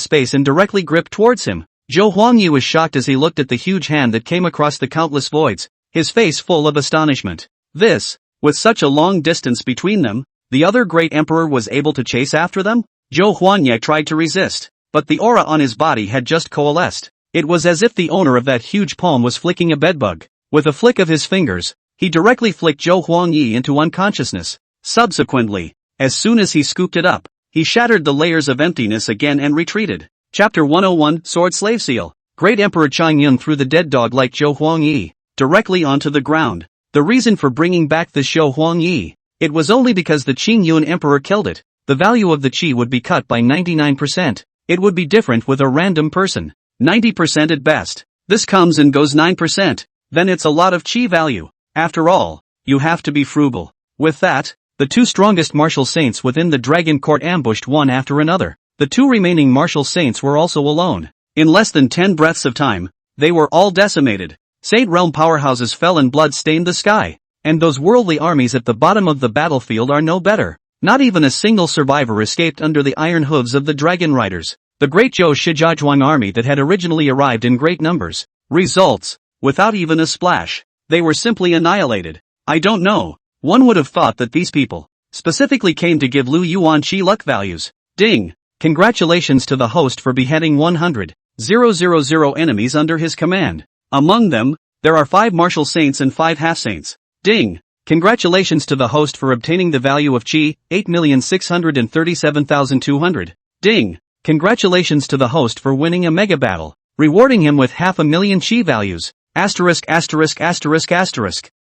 space and directly gripped towards him. Zhou Huangyi was shocked as he looked at the huge hand that came across the countless voids, his face full of astonishment. This, with such a long distance between them, the other great emperor was able to chase after them? Zhou Huangyi tried to resist, but the aura on his body had just coalesced. It was as if the owner of that huge palm was flicking a bedbug. With a flick of his fingers, he directly flicked Zhou Huangyi into unconsciousness. Subsequently, as soon as he scooped it up, he shattered the layers of emptiness again and retreated. Chapter 101, Sword Slave Seal. Great Emperor Changyun threw the dead dog like Zhou Huangyi directly onto the ground. The reason for bringing back the Zhou Huangyi, it was only because the Qingyun Emperor killed it. The value of the qi would be cut by 99%. It would be different with a random person. 90% at best. This comes and goes 9%. Then it's a lot of qi value. After all, you have to be frugal. With that, the two strongest martial saints within the dragon court ambushed one after another. The two remaining martial saints were also alone. In less than 10 breaths of time, they were all decimated. Saint realm powerhouses fell and blood stained the sky. And those worldly armies at the bottom of the battlefield are no better. Not even a single survivor escaped under the iron hooves of the dragon riders. The great Zhou Shijiazhuang army that had originally arrived in great numbers. Results, without even a splash. They were simply annihilated. I don't know. One would have thought that these people specifically came to give Lu Yuan Qi luck values. Ding! Congratulations to the host for beheading 100,000 enemies under his command. Among them, there are 5 martial saints and 5 half-saints. Ding! Congratulations to the host for obtaining the value of Qi, 8,637,200. Ding! Congratulations to the host for winning a mega battle, rewarding him with 500,000 Qi values. Asterisk.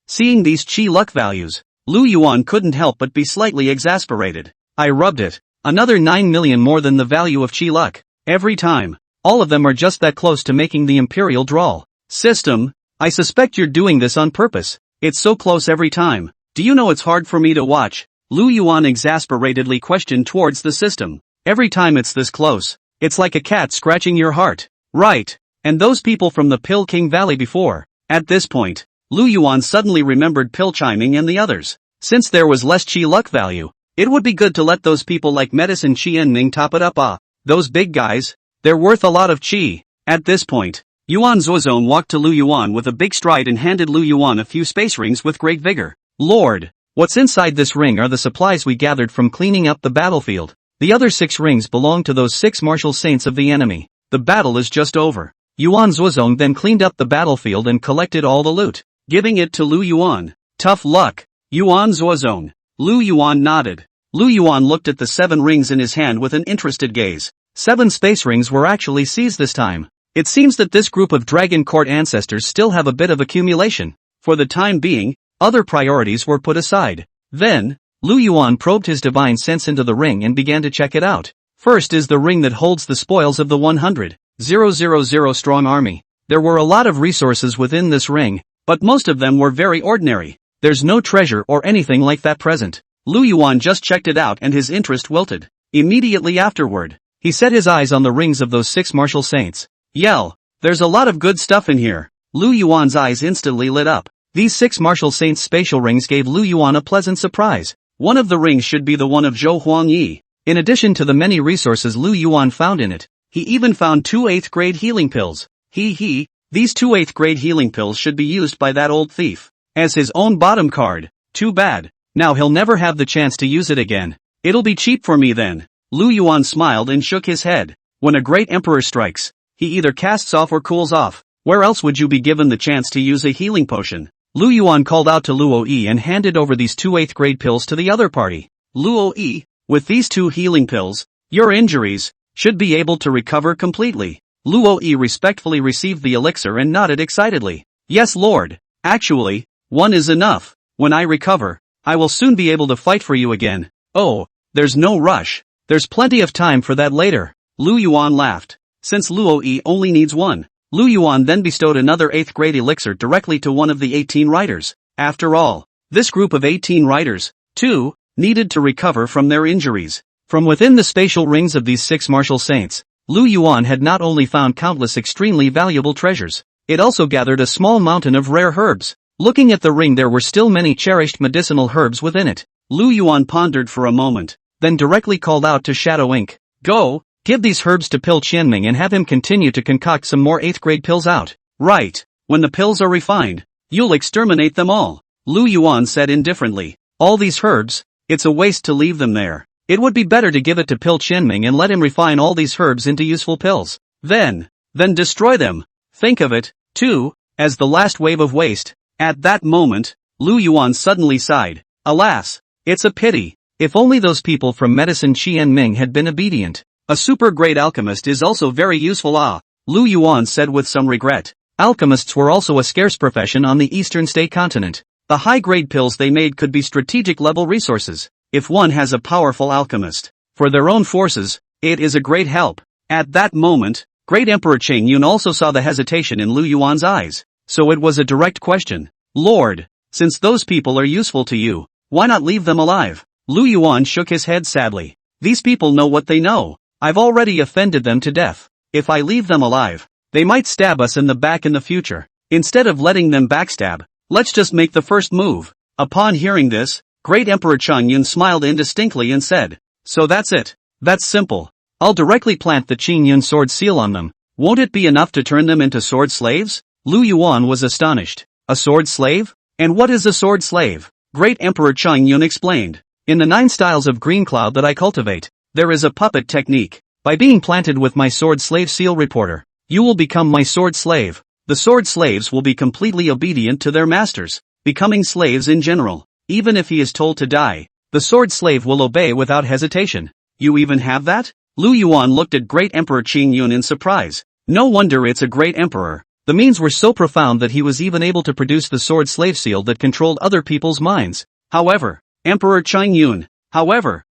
Seeing these Qi luck values, Lu Yuan couldn't help but be slightly exasperated. I rubbed it. Another 9 million more than the value of Qi luck. Every time. All of them are just that close to making the imperial drawl. System, I suspect you're doing this on purpose. It's so close every time. Do you know it's hard for me to watch? Lu Yuan exasperatedly questioned towards the system. Every time it's this close. It's like a cat scratching your heart. Right. And those people from the Pill King Valley before. At this point, Lu Yuan suddenly remembered Pill Chiming and the others. Since there was less Qi luck value, it would be good to let those people like Medicine Qi and Ning top it up. Those big guys, they're worth a lot of Qi. At this point, Yuan Zuozong walked to Lu Yuan with a big stride and handed Lu Yuan a few space rings with great vigor. Lord, what's inside this ring are the supplies we gathered from cleaning up the battlefield. The other 6 rings belong to those 6 martial saints of the enemy. The battle is just over. Yuan Zuozong then cleaned up the battlefield and collected all the loot, giving it to Lu Yuan. Tough luck, Yuan Zuozong. Lu Yuan nodded. Lu Yuan looked at the 7 rings in his hand with an interested gaze. 7 space rings were actually seized this time. It seems that this group of Dragon Court ancestors still have a bit of accumulation. For the time being, other priorities were put aside. Then, Lu Yuan probed his divine sense into the ring and began to check it out. First is the ring that holds the spoils of the 100,000 strong army. There were a lot of resources within this ring, but most of them were very ordinary. There's no treasure or anything like that present. Lu Yuan just checked it out and his interest wilted. Immediately afterward, he set his eyes on the rings of those 6 martial saints. Yell, there's a lot of good stuff in here. Lu Yuan's eyes instantly lit up. These 6 martial saints' spatial rings gave Lu Yuan a pleasant surprise. One of the rings should be the one of Zhou Huangyi. In addition to the many resources Lu Yuan found in it, he even found 2 8th grade healing pills. These 2 8th grade healing pills should be used by that old thief as his own bottom card. Too bad. Now he'll never have the chance to use it again. It'll be cheap for me then. Lu Yuan smiled and shook his head. When a great emperor strikes, he either casts off or cools off. Where else would you be given the chance to use a healing potion? Lu Yuan called out to Luo Yi and handed over these 2 8th grade pills to the other party. Luo Yi, with these 2 healing pills, your injuries should be able to recover completely. Luo Yi respectfully received the elixir and nodded excitedly. Yes, Lord. Actually, 1 is enough. When I recover, I will soon be able to fight for you again. Oh, there's no rush. There's plenty of time for that later. Lu Yuan laughed. Since Luo Yi only needs 1, Lu Yuan then bestowed another 8th grade elixir directly to one of the 18 riders. After all, this group of 18 riders, too, needed to recover from their injuries. From within the spatial rings of these 6 martial saints, Lu Yuan had not only found countless extremely valuable treasures, it also gathered a small mountain of rare herbs. Looking at the ring, there were still many cherished medicinal herbs within it. Lu Yuan pondered for a moment, then directly called out to Shadow Ink, "Go, give these herbs to Pill Qianming and have him continue to concoct some more 8th grade pills out." "Right, when the pills are refined, you'll exterminate them all," Lu Yuan said indifferently. "All these herbs, it's a waste to leave them there. It would be better to give it to Pill Qianming and let him refine all these herbs into useful pills. Then destroy them. Think of it, too, as the last wave of waste." At that moment, Lu Yuan suddenly sighed. "Alas, it's a pity. If only those people from Medicine Qianming had been obedient. A super great alchemist is also very useful." Lu Yuan said with some regret. Alchemists were also a scarce profession on the eastern state continent. The high-grade pills they made could be strategic-level resources. If one has a powerful alchemist for their own forces, it is a great help. At that moment, Great Emperor Qing Yun also saw the hesitation in Lu Yuan's eyes. So it was a direct question. "Lord, since those people are useful to you, why not leave them alive?" Lu Yuan shook his head sadly. "These people know what they know. I've already offended them to death. If I leave them alive, they might stab us in the back in the future. Instead of letting them backstab, let's just make the first move." Upon hearing this, Great Emperor Chang Yun smiled indistinctly and said, "So that's it. That's simple. I'll directly plant the Qing Yun sword seal on them. Won't it be enough to turn them into sword slaves?" Lu Yuan was astonished. "A sword slave? And what is a sword slave?" Great Emperor Chang Yun explained. "In the 9 styles of green cloud that I cultivate, there is a puppet technique. By being planted with my sword slave seal reporter, you will become my sword slave. The sword slaves will be completely obedient to their masters, becoming slaves in general. Even if he is told to die, the sword slave will obey without hesitation." "You even have that?" Lu Yuan looked at Great Emperor Qing Yun in surprise. No wonder it's a great emperor. The means were so profound that he was even able to produce the sword slave seal that controlled other people's minds. However, Emperor Qing Yun,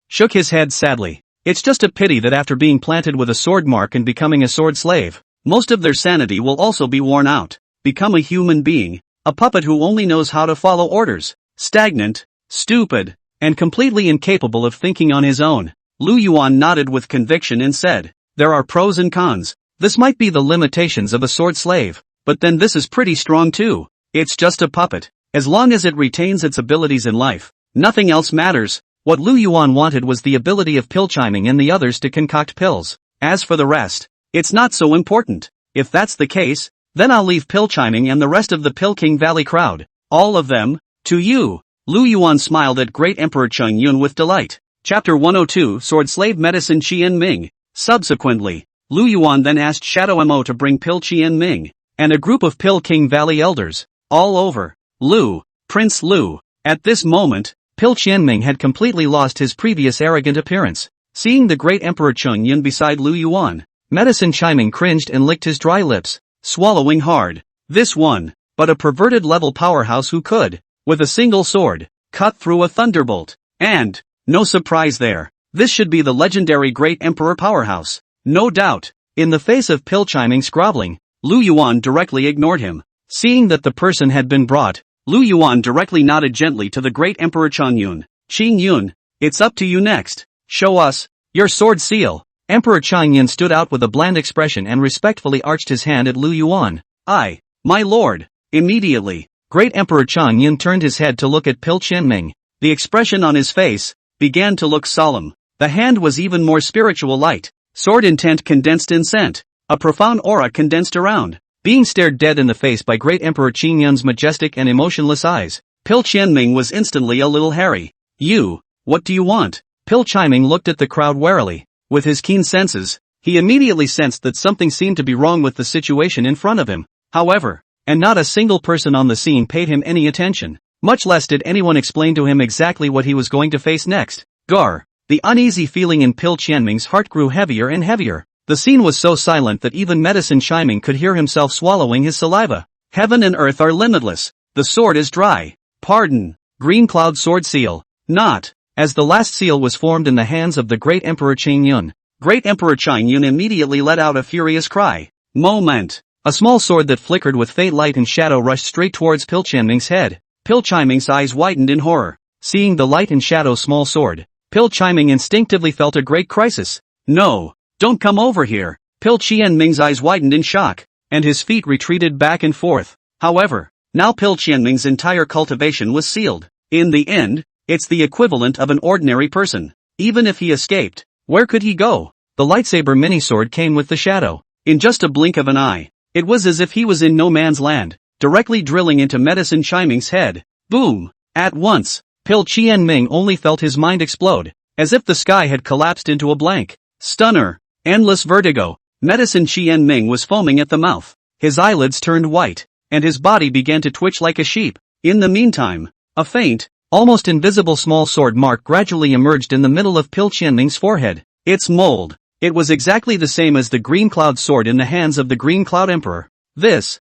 shook his head sadly. "It's just a pity that after being planted with a sword mark and becoming a sword slave, most of their sanity will also be worn out. Become a human being, a puppet who only knows how to follow orders, stagnant, stupid, and completely incapable of thinking on his own." Lu Yuan nodded with conviction and said, "There are pros and cons. This might be the limitations of a sword slave, but then this is pretty strong too. It's just a puppet. As long as it retains its abilities in life, nothing else matters." What Lu Yuan wanted was the ability of Pill Chiming and the others to concoct pills. As for the rest, it's not so important. If that's the case, then I'll leave Pill Chiming and the rest of the Pill King Valley crowd, all of them, to you. Lu Yuan smiled at Great Emperor Cheng Yun with delight. Chapter 102 Sword Slave Medicine Qian Ming. Subsequently, Lu Yuan then asked Shadow Mo to bring Pill Qian Ming and a group of Pill King Valley elders, all over. Prince Lu. At this moment, Pill Qianming had completely lost his previous arrogant appearance. Seeing the great Emperor Cheng Yun beside Lu Yuan, Medicine Chiming cringed and licked his dry lips, swallowing hard. This one, but a perverted level powerhouse who could, with a single sword, cut through a thunderbolt. And, no surprise there, this should be the legendary Great Emperor powerhouse. No doubt. In the face of Pill Chiming's groveling, Lu Yuan directly ignored him. Seeing that the person had been brought, Lu Yuan directly nodded gently to the great Emperor Cheng Yun. Qing Yun, it's up to you next. Show us your sword seal. Emperor Cheng Yun stood out with a bland expression and respectfully arched his hand at Lu Yuan. My lord. Immediately, great Emperor Cheng Yun turned his head to look at Pill Qianming. The expression on his face began to look solemn. The hand was even more spiritual light. Sword intent condensed in scent. A profound aura condensed around. Being stared dead in the face by great Emperor Qing Yun's majestic and emotionless eyes, Pill Qianming was instantly a little hairy. What do you want? Pill Chiming looked at the crowd warily. With his keen senses, he immediately sensed that something seemed to be wrong with the situation in front of him. However, and not a single person on the scene paid him any attention. Much less did anyone explain to him exactly what he was going to face next. The uneasy feeling in Pill Qianming's heart grew heavier and heavier. The scene was so silent that even Medicine Chiming could hear himself swallowing his saliva. Heaven and earth are limitless. The sword is dry. Pardon. Green Cloud Sword Seal. Not. As the last seal was formed in the hands of the great Emperor Qing Yun, great Emperor Qing Yun immediately let out a furious cry. Moment. A small sword that flickered with faint light and shadow rushed straight towards Pill Qianming's head. Pill Chiming's eyes widened in horror. Seeing the light and shadow small sword, Pill Chiming instinctively felt a great crisis. No. Don't come over here. Pill Qianming's eyes widened in shock, and his feet retreated back and forth. However, Now Pil Qianming's entire cultivation was sealed. In the end, it's the equivalent of an ordinary person. Even if he escaped, where could he go? The lightsaber mini-sword came with the shadow. In just a blink of an eye, it was as if he was in no man's land, directly drilling into Medicine Chiming's head. Boom! At once, Pil Qianming only felt his mind explode, as if the sky had collapsed into a blank. Stunner! Endless vertigo. Medicine Qianming was foaming at the mouth. His eyelids turned white, and his body began to twitch like a sheep. In the meantime, a faint, almost invisible small sword mark gradually emerged in the middle of Pil Qianming's forehead. Its mold. It was exactly the same as the Green Cloud sword in the hands of the Green Cloud Emperor. This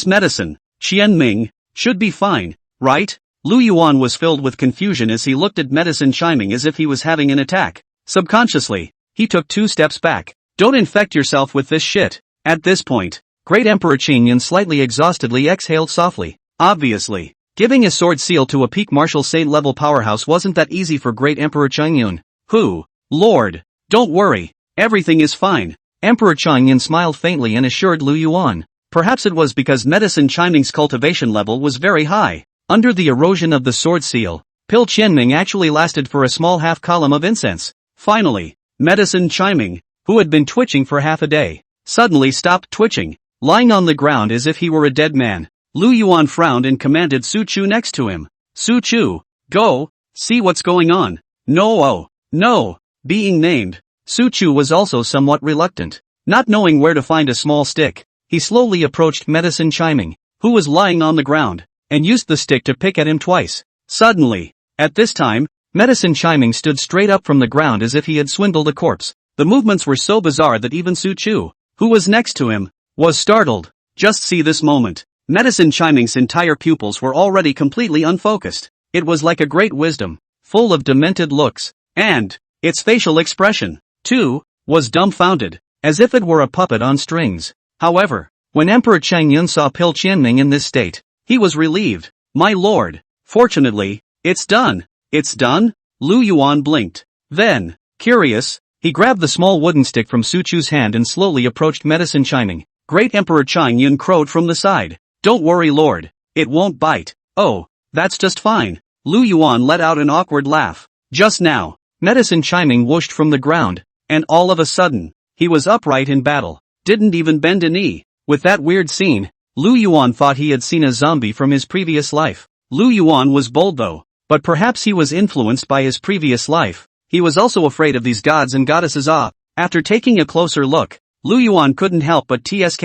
Medicine Qianming should be fine, right? Lu Yuan was filled with confusion as he looked at Medicine Chiming as if he was having an attack. Subconsciously, he took 2 steps back. Don't infect yourself with this shit. At this point, Great Emperor Qingyun slightly exhaustedly exhaled softly. Obviously, giving a sword seal to a peak martial saint level powerhouse wasn't that easy for Great Emperor Qingyun. Who? Lord, don't worry. Everything is fine. Emperor Qingyun smiled faintly and assured Lu Yuan. Perhaps it was because Medicine Chiming's cultivation level was very high. Under the erosion of the sword seal, Pil Qianming actually lasted for a small half column of incense. Finally, Medicine Chiming, who had been twitching for half a day, suddenly stopped twitching, lying on the ground as if he were a dead man. Lu Yuan frowned and commanded Su Chu next to him. Su Chu, go, see what's going on. No. Being named, Su Chu was also somewhat reluctant. Not knowing where to find a small stick, he slowly approached Medicine Chiming, who was lying on the ground, and used the stick to pick at him twice. Suddenly, at this time, Medicine Chiming stood straight up from the ground as if he had swindled a corpse. The movements were so bizarre that even Su Chu, who was next to him, was startled. Just see this moment. Medicine Chiming's entire pupils were already completely unfocused. It was like a great wisdom, full of demented looks, and its facial expression, too, was dumbfounded, as if it were a puppet on strings. However, when Emperor Qingyun saw Pil Qianming in this state, he was relieved. My lord, fortunately, it's done. It's done? Lu Yuan blinked. Then, curious, he grabbed the small wooden stick from Su Chu's hand and slowly approached Medicine Chiming. Great Emperor Qingyun crowed from the side. Don't worry, lord. It won't bite. Oh, that's just fine. Lu Yuan let out an awkward laugh. Just now, Medicine Chiming whooshed from the ground, and all of a sudden, he was upright in battle. Didn't even bend a knee. With that weird scene, Lu Yuan thought he had seen a zombie from his previous life. Lu Yuan was bold though, but perhaps he was influenced by his previous life. He was also afraid of these gods and goddesses. After taking a closer look, Lu Yuan couldn't help but tsk.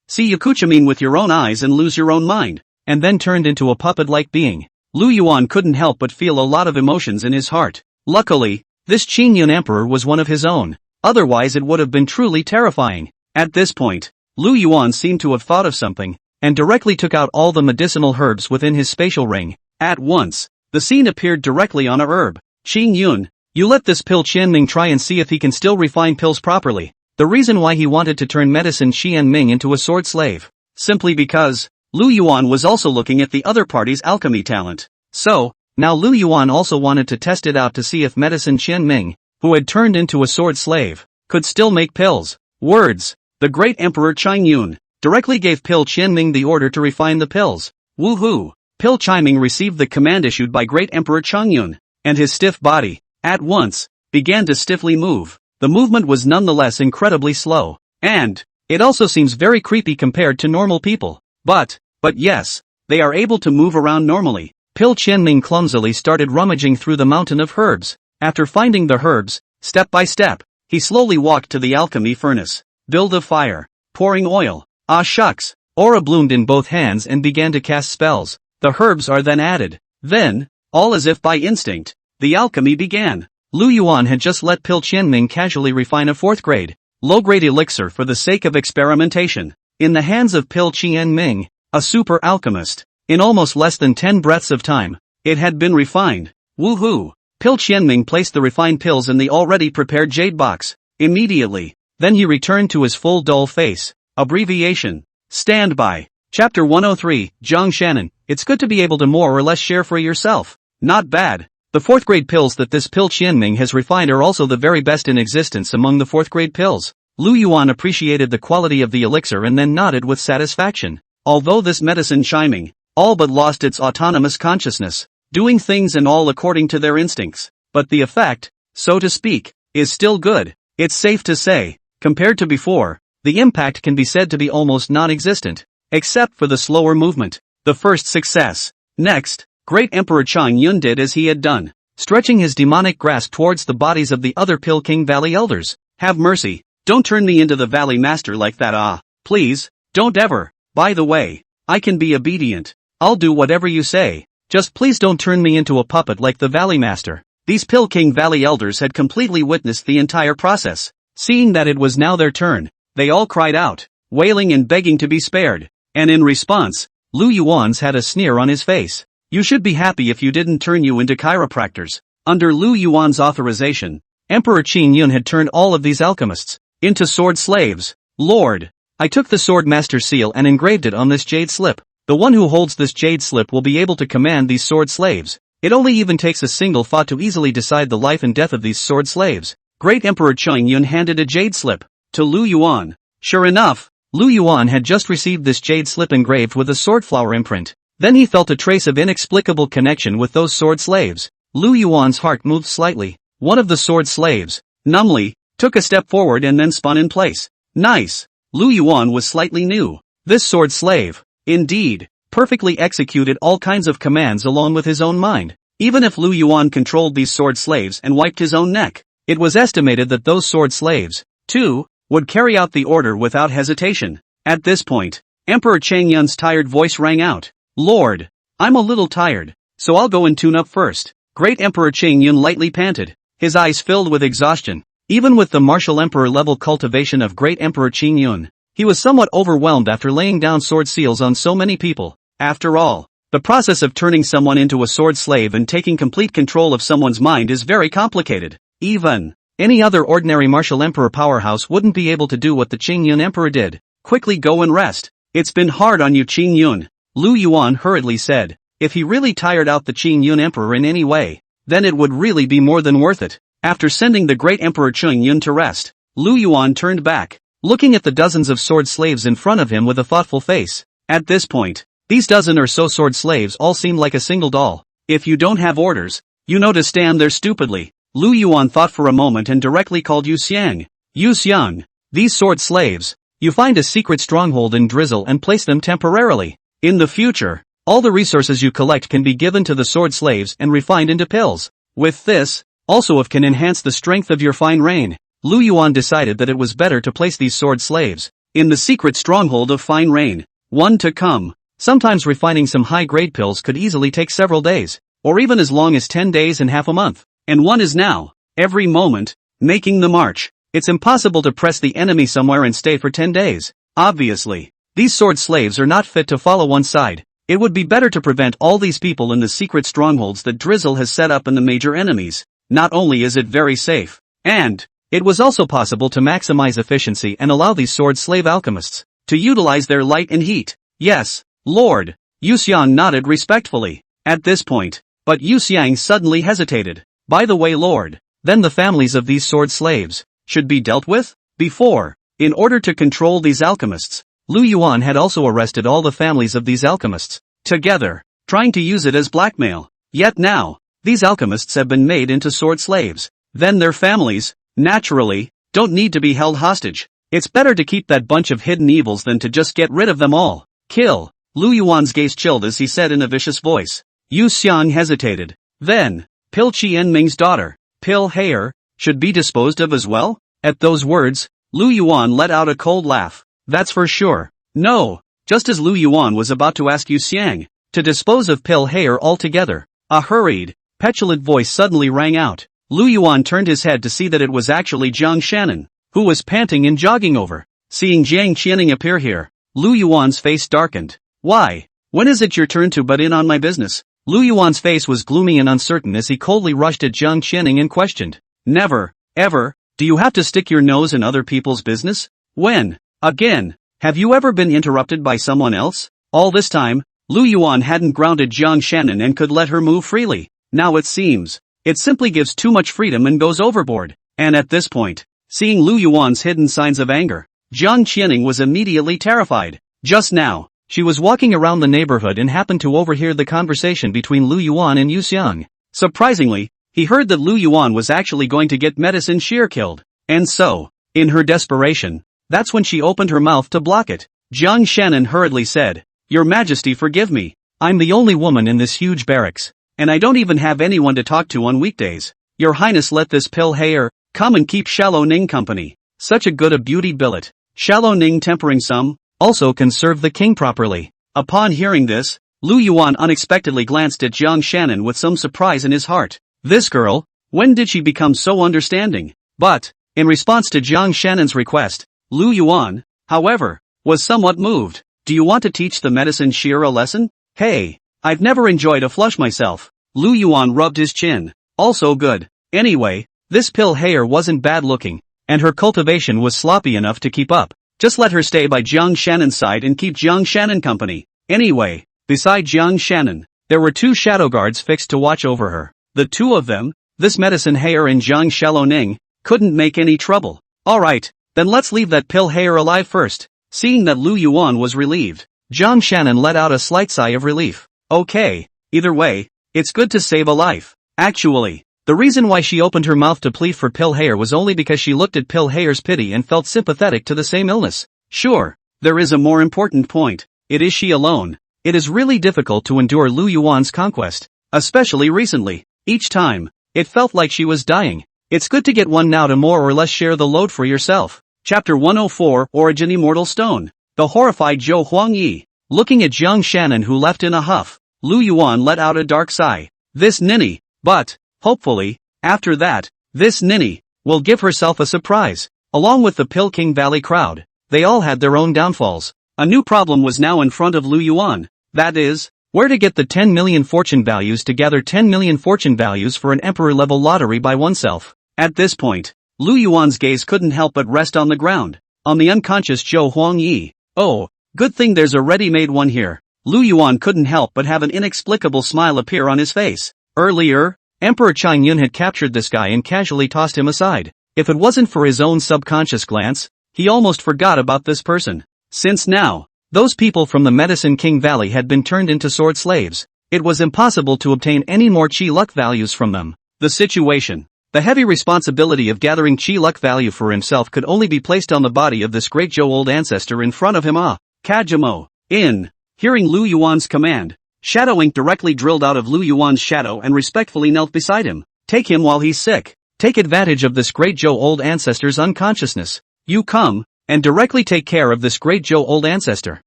See Yakuchamin with your own eyes and lose your own mind, and then turned into a puppet-like being. Lu Yuan couldn't help but feel a lot of emotions in his heart. Luckily, this Qingyun emperor was one of his own, otherwise it would have been truly terrifying. At this point, Lu Yuan seemed to have thought of something, and directly took out all the medicinal herbs within his spatial ring. At once, the scene appeared directly on a herb. Qingyun, you let this Pil Qianming try and see if he can still refine pills properly. The reason why he wanted to turn Medicine Qianming into a sword slave. Simply because, Lu Yuan was also looking at the other party's alchemy talent. So, now Lu Yuan also wanted to test it out to see if Medicine Qianming, who had turned into a sword slave, could still make pills. Words. The great Emperor Qingyun directly gave Pil Qianming the order to refine the pills. Woohoo! Pil Qianming received the command issued by great Emperor Qingyun, and his stiff body, at once, began to stiffly move. The movement was nonetheless incredibly slow, and it also seems very creepy compared to normal people. But yes, they are able to move around normally. Pil Qianming clumsily started rummaging through the mountain of herbs. After finding the herbs, step by step, he slowly walked to the alchemy furnace. Build a fire, pouring oil. Ah shucks, aura bloomed in both hands and began to cast spells. The herbs are then added. Then, all as if by instinct, the alchemy began. Lu Yuan had just let Pil Qianming casually refine a 4th grade, low-grade elixir for the sake of experimentation. In the hands of Pil Qianming, a super alchemist, in almost less than 10 breaths of time, it had been refined. Woohoo! Pil Qianming placed the refined pills in the already prepared jade box. Immediately, then he returned to his full dull face. Abbreviation. Stand by. Chapter 103, Zhang Shannon. It's good to be able to more or less share for yourself. Not bad. The 4th grade pills that this Pil Qianming has refined are also the very best in existence among the 4th grade pills. Lu Yuan appreciated the quality of the elixir and then nodded with satisfaction. although this medicine chiming, all but lost its autonomous consciousness, doing things and all according to their instincts. But the effect, so to speak, is still good. It's safe to say, compared to before, the impact can be said to be almost non-existent, except for the slower movement. The first success. Next, Great Emperor Chang Yun did as he had done, stretching his demonic grasp towards the bodies of the other Pill King Valley elders. Have mercy, don't turn me into the Valley Master like that, please, don't ever. By the way, I can be obedient. I'll do whatever you say. Just please don't turn me into a puppet like the Valley Master. These Pill King Valley elders had completely witnessed the entire process. Seeing that it was now their turn, they all cried out, wailing and begging to be spared. And in response, Lu Yuan's had a sneer on his face. You should be happy if you didn't turn you into chiropractors. Under Lu Yuan's authorization, Emperor Qin Yun had turned all of these alchemists into sword slaves. Lord, I took the sword master seal and engraved it on this jade slip. The one who holds this jade slip will be able to command these sword slaves. It only even takes a single thought to easily decide the life and death of these sword slaves. Great Emperor Qin Yun handed a jade slip to Lu Yuan. Sure enough, Lu Yuan had just received this jade slip engraved with a swordflower imprint. Then he felt a trace of inexplicable connection with those sword slaves. Lu Yuan's heart moved slightly. One of the sword slaves, numbly, took a step forward and then spun in place. Nice. Lu Yuan was slightly new. This sword slave, indeed, perfectly executed all kinds of commands along with his own mind. Even if Lu Yuan controlled these sword slaves and wiped his own neck, it was estimated that those sword slaves, too, would carry out the order without hesitation. At this point, Emperor Chang Yun's tired voice rang out. Lord, I'm a little tired, so I'll go and tune up first. Great Emperor Chang Yun lightly panted, his eyes filled with exhaustion. Even with the martial emperor level cultivation of Great Emperor Qin Yun, he was somewhat overwhelmed after laying down sword seals on so many people. After all, the process of turning someone into a sword slave and taking complete control of someone's mind is very complicated. Even any other ordinary martial emperor powerhouse wouldn't be able to do what the Qin Yun emperor did. Quickly go and rest. It's been hard on you, Qin Yun, Lu Yuan hurriedly said. If he really tired out the Qin Yun emperor in any way, then it would really be more than worth it. After sending the Great Emperor Qin Yun to rest, Lu Yuan turned back, looking at the dozens of sword slaves in front of him with a thoughtful face. At this point, these dozen or so sword slaves all seemed like a single doll. If you don't have orders, you know to stand there stupidly. Lu Yuan thought for a moment and directly called Yu Xiang. Yu Xiang, these sword slaves, you find a secret stronghold in Drizzle and place them temporarily. In the future, all the resources you collect can be given to the sword slaves and refined into pills. With this, also it can enhance the strength of your fine rain. Lu Yuan decided that it was better to place these sword slaves in the secret stronghold of fine rain. One to come. Sometimes refining some high-grade pills could easily take several days, or even as long as 10 days and half a month. And one is now, every moment, making the march. It's impossible to press the enemy somewhere and stay for 10 days. Obviously, these sword slaves are not fit to follow one side. It would be better to prevent all these people in the secret strongholds that Drizzle has set up in the major enemies. Not only is it very safe, and it was also possible to maximize efficiency and allow these sword slave alchemists to utilize their light and heat. Yes, Lord. Yu Xiang nodded respectfully. At this point, but Yu Xiang suddenly hesitated. By the way, Lord, then the families of these sword slaves should be dealt with? Before, in order to control these alchemists, Lu Yuan had also arrested all the families of these alchemists together, trying to use it as blackmail. Yet now, these alchemists have been made into sword slaves. Then their families, naturally, don't need to be held hostage. It's better to keep that bunch of hidden evils than to just get rid of them all. Kill. Lu Yuan's gaze chilled as he said in a vicious voice. Yu Xiang hesitated. Then, Pil Qianming's daughter, Pil Heir, should be disposed of as well? At those words, Lu Yuan let out a cold laugh. That's for sure. No. Just as Lu Yuan was about to ask Yu Xiang to dispose of Pil Heir altogether, a hurried, petulant voice suddenly rang out. Lu Yuan turned his head to see that it was actually Jiang Shannon, who was panting and jogging over. Seeing Jiang Qianning appear here, Lu Yuan's face darkened. Why? When is it your turn to butt in on my business? Lu Yuan's face was gloomy and uncertain as he coldly rushed at Jiang Qianning and questioned. Never, ever, do you have to stick your nose in other people's business? When? Again, have you ever been interrupted by someone else? All this time, Lu Yuan hadn't grounded Jiang Shannon and could let her move freely. Now it seems, it simply gives too much freedom and goes overboard. And at this point, seeing Lu Yuan's hidden signs of anger, Jiang Qianning was immediately terrified. Just now, She was walking around the neighborhood and happened to overhear the conversation between Lu Yuan and Yu Xiang. Surprisingly, he heard that Lu Yuan was actually going to get medicine shear killed. And so, in her desperation, that's when she opened her mouth to block it. Jiang Shannon hurriedly said, "Your Majesty, forgive me. I'm the only woman in this huge barracks, and I don't even have anyone to talk to on weekdays. Your Highness, let this pill hair come and keep Shallow Ning company. Such a good a beauty billet. Shallow Ning tempering some, also can serve the king properly." Upon hearing this, Lu Yuan unexpectedly glanced at Jiang Shannon with some surprise in his heart. This girl, when did she become so understanding? But, in response to Jiang Shannon's request, Lu Yuan, however, was somewhat moved. "Do you want to teach the medicine shear a lesson? Hey, I've never enjoyed a flush myself." Lu Yuan rubbed his chin. Also good. Anyway, this pill hair wasn't bad looking, and her cultivation was sloppy enough to keep up. Just let her stay by Jiang Shannon's side and keep Jiang Shannon company. Anyway, beside Jiang Shannon, there were 2 shadow guards fixed to watch over her. The 2 of them, this medicine hair and Jiang Shallow Ning, couldn't make any trouble. Alright, then let's leave that pill hair alive first. Seeing that Lu Yuan was relieved, Jiang Shannon let out a slight sigh of relief. Okay, either way, it's good to save a life. Actually, the reason why she opened her mouth to plead for pill hair was only because she looked at pill hair's pity and felt sympathetic to the same illness. Sure, there is a more important point. It is she alone. It is really difficult to endure Lu Yuan's conquest, especially recently. Each time, it felt like she was dying. It's good to get one now to more or less share the load for yourself. Chapter 104, Origin Immortal Stone. The horrified Zhou Huangyi. Looking at Jiang Shannon, who left in a huff, Lu Yuan let out a dark sigh. This ninny, but, hopefully, after that, this ninny will give herself a surprise. Along with the Pill King Valley crowd, they all had their own downfalls. A new problem was now in front of Lu Yuan. That is, where to get the 10 million fortune values to gather 10 million fortune values for an emperor-level lottery by oneself. At this point, Lu Yuan's gaze couldn't help but rest on the ground, on the unconscious Zhou Huangyi. Oh, good thing there's a ready-made one here. Lu Yuan couldn't help but have an inexplicable smile appear on his face. Earlier, Emperor Chang Yun had captured this guy and casually tossed him aside. If it wasn't for his own subconscious glance, he almost forgot about this person. Since now, those people from the Medicine King Valley had been turned into sword slaves, it was impossible to obtain any more chi luck values from them. The situation. The heavy responsibility of gathering chi luck value for himself could only be placed on the body of this great Zhou old ancestor in front of him. Kajimo. In. Hearing Lu Yuan's command, Shadow Ink directly drilled out of Lu Yuan's shadow and respectfully knelt beside him. Take him while he's sick. Take advantage of this great Zhou old ancestor's unconsciousness. You come, and directly take care of this great Zhou old ancestor.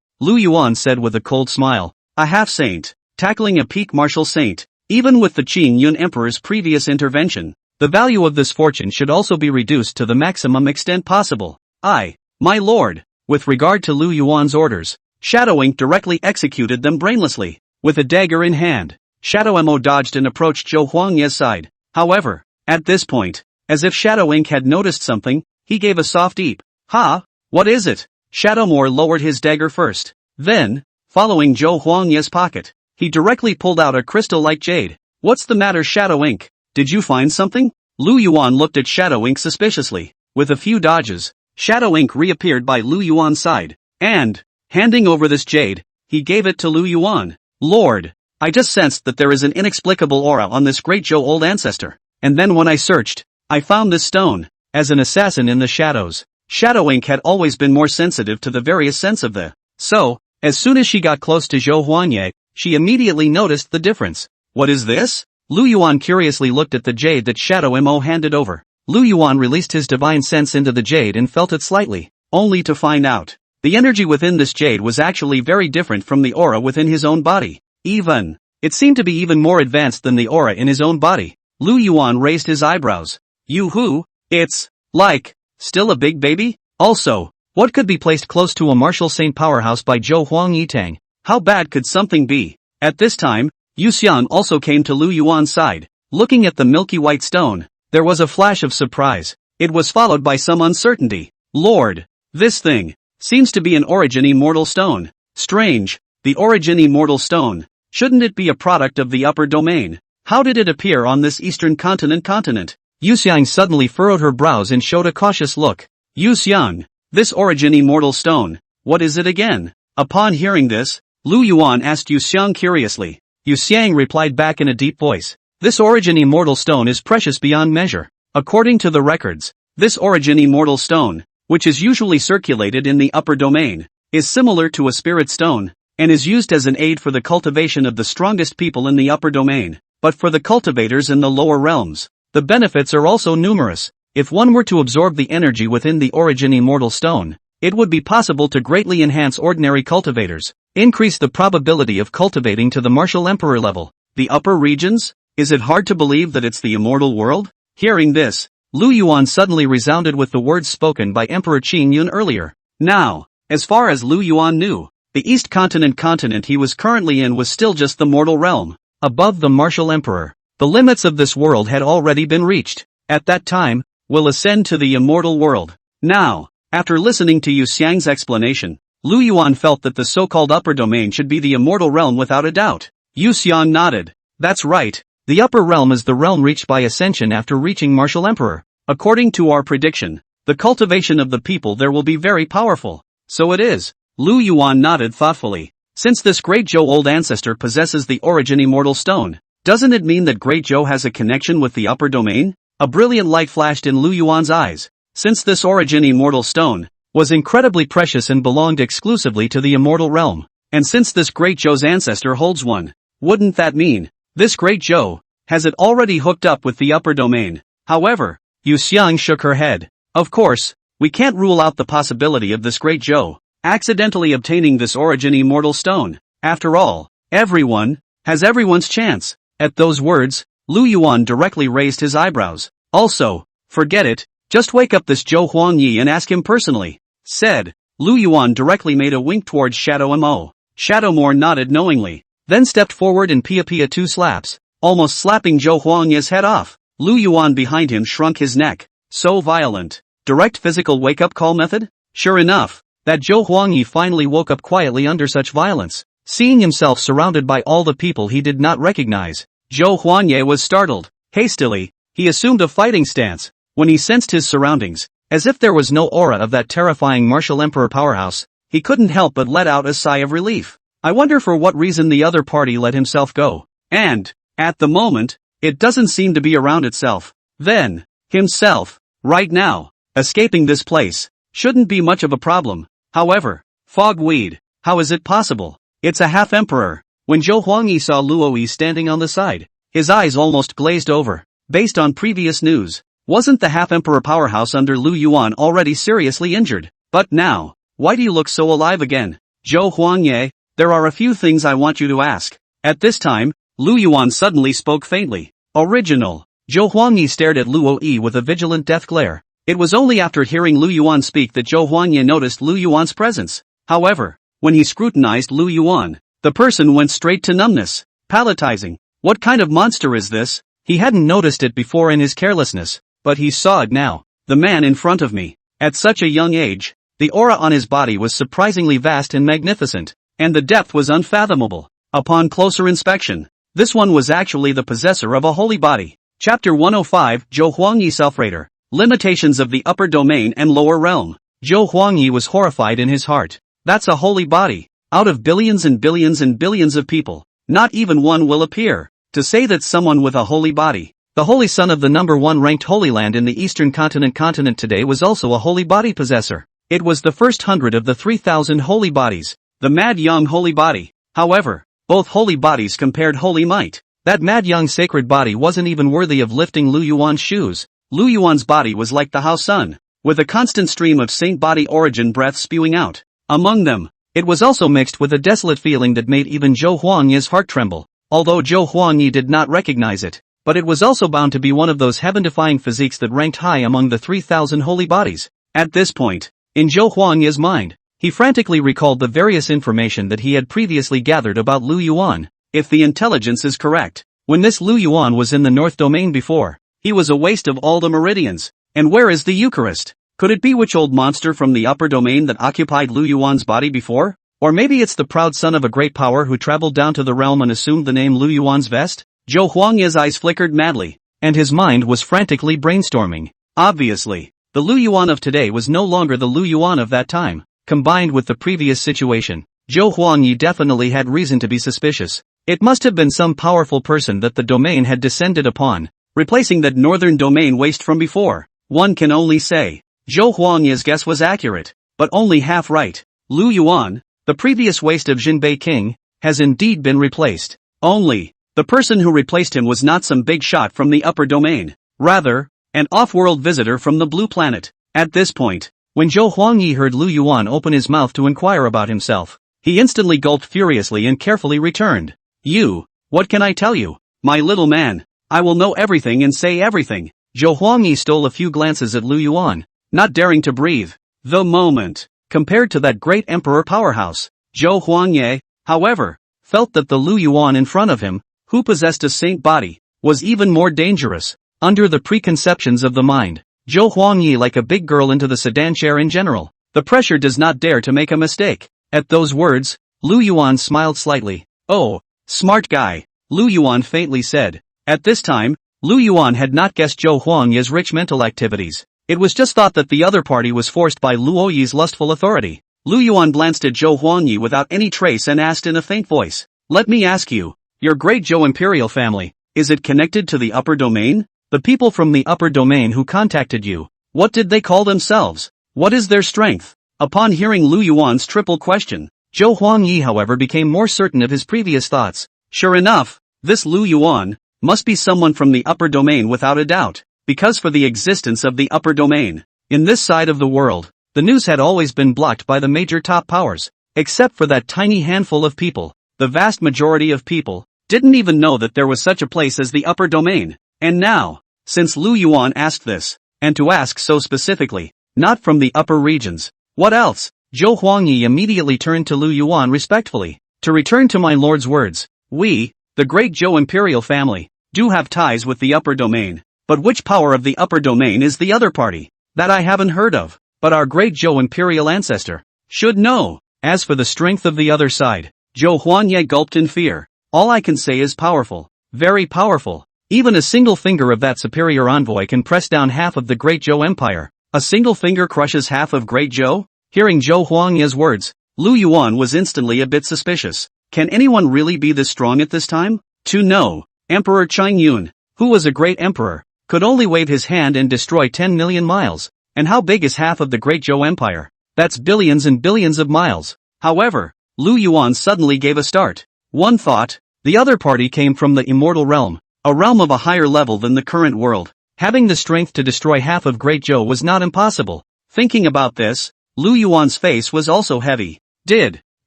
Lu Yuan said with a cold smile. A half-saint, tackling a peak martial saint. Even with the Qing Yun Emperor's previous intervention, the value of this fortune should also be reduced to the maximum extent possible. My lord. With regard to Lu Yuan's orders, Shadow Ink directly executed them brainlessly. With a dagger in hand, Shadow Mo dodged and approached Zhou Huangye's side. However, at this point, as if Shadow Ink had noticed something, he gave a soft eep. Ha! What is it? Shadow Moore lowered his dagger first. Then, following Zhou Huangye's pocket, he directly pulled out a crystal-like jade. What's the matter, Shadow Ink? Did you find something? Lu Yuan looked at Shadow Ink suspiciously. With a few dodges, Shadow Ink reappeared by Lu Yuan's side, and, handing over this jade, he gave it to Lu Yuan. Lord, I just sensed that there is an inexplicable aura on this great Zhou old ancestor. And then when I searched, I found this stone. As an assassin in the shadows, Shadow Ink had always been more sensitive to the various scents of the. So, as soon as she got close to Zhou Huangye, she immediately noticed the difference. What is this? Lu Yuan curiously looked at the jade that Shadow Mo handed over. Lu Yuan released his divine sense into the jade and felt it slightly, only to find out. The energy within this jade was actually very different from the aura within his own body. It seemed to be even more advanced than the aura in his own body. Lu Yuan raised his eyebrows. Yoo-hoo, it's, like, still a big baby? Also, what could be placed close to a martial saint powerhouse by Zhou Huangyitang? How bad could something be? At this time, Yu Xiang also came to Lu Yuan's side. Looking at the milky white stone, there was a flash of surprise. It was followed by some uncertainty. Lord, this thing seems to be an Origin Immortal Stone. Strange, the Origin Immortal Stone. Shouldn't it be a product of the upper domain? How did it appear on this eastern continent? Yu Xiang suddenly furrowed her brows and showed a cautious look. Yu Xiang, this Origin Immortal Stone, what is it again? Upon hearing this, Lu Yuan asked Yu Xiang curiously. Yu Xiang replied back in a deep voice. This origin immortal stone is precious beyond measure. According to the records, this origin immortal stone, which is usually circulated in the upper domain, is similar to a spirit stone, and is used as an aid for the cultivation of the strongest people in the upper domain. But for the cultivators in the lower realms, the benefits are also numerous. If one were to absorb the energy within the origin immortal stone, it would be possible to greatly enhance ordinary cultivators, increase the probability of cultivating to the martial emperor level. The upper regions? Is it hard to believe that it's the immortal world? Hearing this, Lu Yuan suddenly resounded with the words spoken by Emperor Qing Yun earlier. Now, as far as Lu Yuan knew, the East continent he was currently in was still just the mortal realm. Above the martial emperor, the limits of this world had already been reached. At that time, will ascend to the immortal world. Now, after listening to Yu Xiang's explanation, Lu Yuan felt that the so-called upper domain should be the immortal realm without a doubt. Yu Xiang nodded. That's right, the upper realm is the realm reached by ascension after reaching martial emperor. According to our prediction, the cultivation of the people there will be very powerful. So it is. Lu Yuan nodded thoughtfully. Since this Great Zhou old ancestor possesses the origin immortal stone, doesn't it mean that Great Zhou has a connection with the upper domain? A brilliant light flashed in Lu Yuan's eyes. Since this origin immortal stone was incredibly precious and belonged exclusively to the immortal realm, and since this Great Zhou's ancestor holds one, wouldn't that mean this Great Zhou has it already hooked up with the upper domain? However, Yu Xiang shook her head. Of course, we can't rule out the possibility of this Great Zhou accidentally obtaining this origin immortal stone. After all, everyone has everyone's chance. At those words, Lu Yuan directly raised his eyebrows. Also, forget it, just wake up this Zhou Huangyi and ask him personally. Said, Lu Yuan directly made a wink towards Shadow Mo. Shadow Mo nodded knowingly, then stepped forward and pia two slaps, almost slapping Zhou Huangyi's head off. Lu Yuan behind him shrunk his neck. So violent. Direct physical wake-up call method? Sure enough, that Zhou Huangyi finally woke up quietly under such violence. Seeing himself surrounded by all the people he did not recognize, Zhou Huangyi was startled. Hastily, he assumed a fighting stance. When he sensed his surroundings, as if there was no aura of that terrifying martial emperor powerhouse, he couldn't help but let out a sigh of relief. I wonder for what reason the other party let himself go. And, at the moment, it doesn't seem to be around itself. Then, himself, right now, escaping this place, shouldn't be much of a problem. However, Fogweed, how is it possible? It's a half-emperor. When Zhou Huangyi saw Luoyi standing on the side, his eyes almost glazed over. Based on previous news, wasn't the half-emperor powerhouse under Lu Yuan already seriously injured? But now, why do you look so alive again? Zhou Huangyi, there are a few things I want you to ask. At this time, Lu Yuan suddenly spoke faintly. Original. Zhou Huangyi stared at Luoyi with a vigilant death glare. It was only after hearing Lu Yuan speak that Zhou Huangyi noticed Lu Yuan's presence. However, when he scrutinized Lu Yuan, the person went straight to numbness. Palatizing. What kind of monster is this? He hadn't noticed it before in his carelessness, but he saw it now. The man in front of me. At such a young age, the aura on his body was surprisingly vast and magnificent, and the depth was unfathomable. Upon closer inspection, this one was actually the possessor of a holy body. Chapter 105, Zhou Huangyi Self-Rater. Limitations of the upper domain and lower realm. Zhou Huangyi was horrified in his heart. That's a holy body. Out of billions and billions and billions of people, not even one will appear to say that someone with a holy body, the holy son of the number one ranked holy land in the eastern continent today, was also a holy body possessor. It was the first 100 of the 3,000 holy bodies, the mad young holy body. However, both holy bodies compared holy might. That mad young sacred body wasn't even worthy of lifting Lu Yuan's shoes. Lu Yuan's body was like the house sun, with a constant stream of saint body origin breath spewing out. Among them, it was also mixed with a desolate feeling that made even Zhou Huangyi's heart tremble, although Zhou Huangyi did not recognize it. But it was also bound to be one of those heaven-defying physiques that ranked high among the 3,000 holy bodies. At this point, in Zhou Huangyi's mind, he frantically recalled the various information that he had previously gathered about Lu Yuan. If the intelligence is correct, when this Lu Yuan was in the North Domain before, he was a waste of all the meridians. And where is the Eucharist? Could it be which old monster from the upper domain that occupied Lu Yuan's body before? Or maybe it's the proud son of a great power who traveled down to the realm and assumed the name Lu Yuan's vest? Zhou Huangyi's eyes flickered madly, and his mind was frantically brainstorming. Obviously, the Lu Yuan of today was no longer the Lu Yuan of that time. Combined with the previous situation, Zhou Huangyi definitely had reason to be suspicious. It must have been some powerful person that the domain had descended upon, replacing that northern domain waste from before. One can only say, Zhou Huangyi's guess was accurate, but only half right. Lu Yuan, the previous waste of Jinbei King, has indeed been replaced. Only, the person who replaced him was not some big shot from the upper domain. Rather, an off-world visitor from the blue planet. At this point, when Zhou Huangyi heard Lu Yuan open his mouth to inquire about himself, he instantly gulped furiously and carefully returned. You, what can I tell you? My little man, I will know everything and say everything. Zhou Huangyi stole a few glances at Lu Yuan, not daring to breathe. The moment, compared to that great emperor powerhouse, Zhou Huangyi, however, felt that the Lu Yuan in front of him, who possessed a saint body, was even more dangerous. Under the preconceptions of the mind, Zhou Huangyi like a big girl into the sedan chair in general. The pressure does not dare to make a mistake. At those words, Lu Yuan smiled slightly. Oh, smart guy, Lu Yuan faintly said. At this time, Lu Yuan had not guessed Zhou Huangyi's rich mental activities. It was just thought that the other party was forced by Lu Oyi's lustful authority. Lu Yuan glanced at Zhou Huangyi without any trace and asked in a faint voice, let me ask you, your great Zhou imperial family, is it connected to the upper domain? The people from the upper domain who contacted you, what did they call themselves? What is their strength? Upon hearing Lu Yuan's triple question, Zhou Huangyi however became more certain of his previous thoughts. Sure enough, this Lu Yuan must be someone from the upper domain without a doubt, because for the existence of the upper domain, in this side of the world, the news had always been blocked by the major top powers, except for that tiny handful of people. The vast majority of people didn't even know that there was such a place as the upper domain. And now, since Lu Yuan asked this, and to ask so specifically, not from the upper regions, what else? Zhou Huangyi immediately turned to Lu Yuan respectfully. To return to my lord's words, we, the great Zhou imperial family, do have ties with the upper domain, but which power of the upper domain is the other party? That I haven't heard of, but our great Zhou imperial ancestor should know. As for the strength of the other side, Zhou Huangyi gulped in fear. All I can say is powerful, very powerful. Even a single finger of that superior envoy can press down half of the Great Zhou Empire. A single finger crushes half of Great Zhou? Hearing Zhou Huangyi's words, Lu Yuan was instantly a bit suspicious. Can anyone really be this strong at this time? To know, Emperor Chang Yun, who was a great emperor, could only wave his hand and destroy 10 million miles. And how big is half of the Great Zhou Empire? That's billions and billions of miles. However, Lu Yuan suddenly gave a start. One thought, the other party came from the immortal realm. A realm of a higher level than the current world. Having the strength to destroy half of Great Zhou was not impossible. Thinking about this, Lu Yuan's face was also heavy.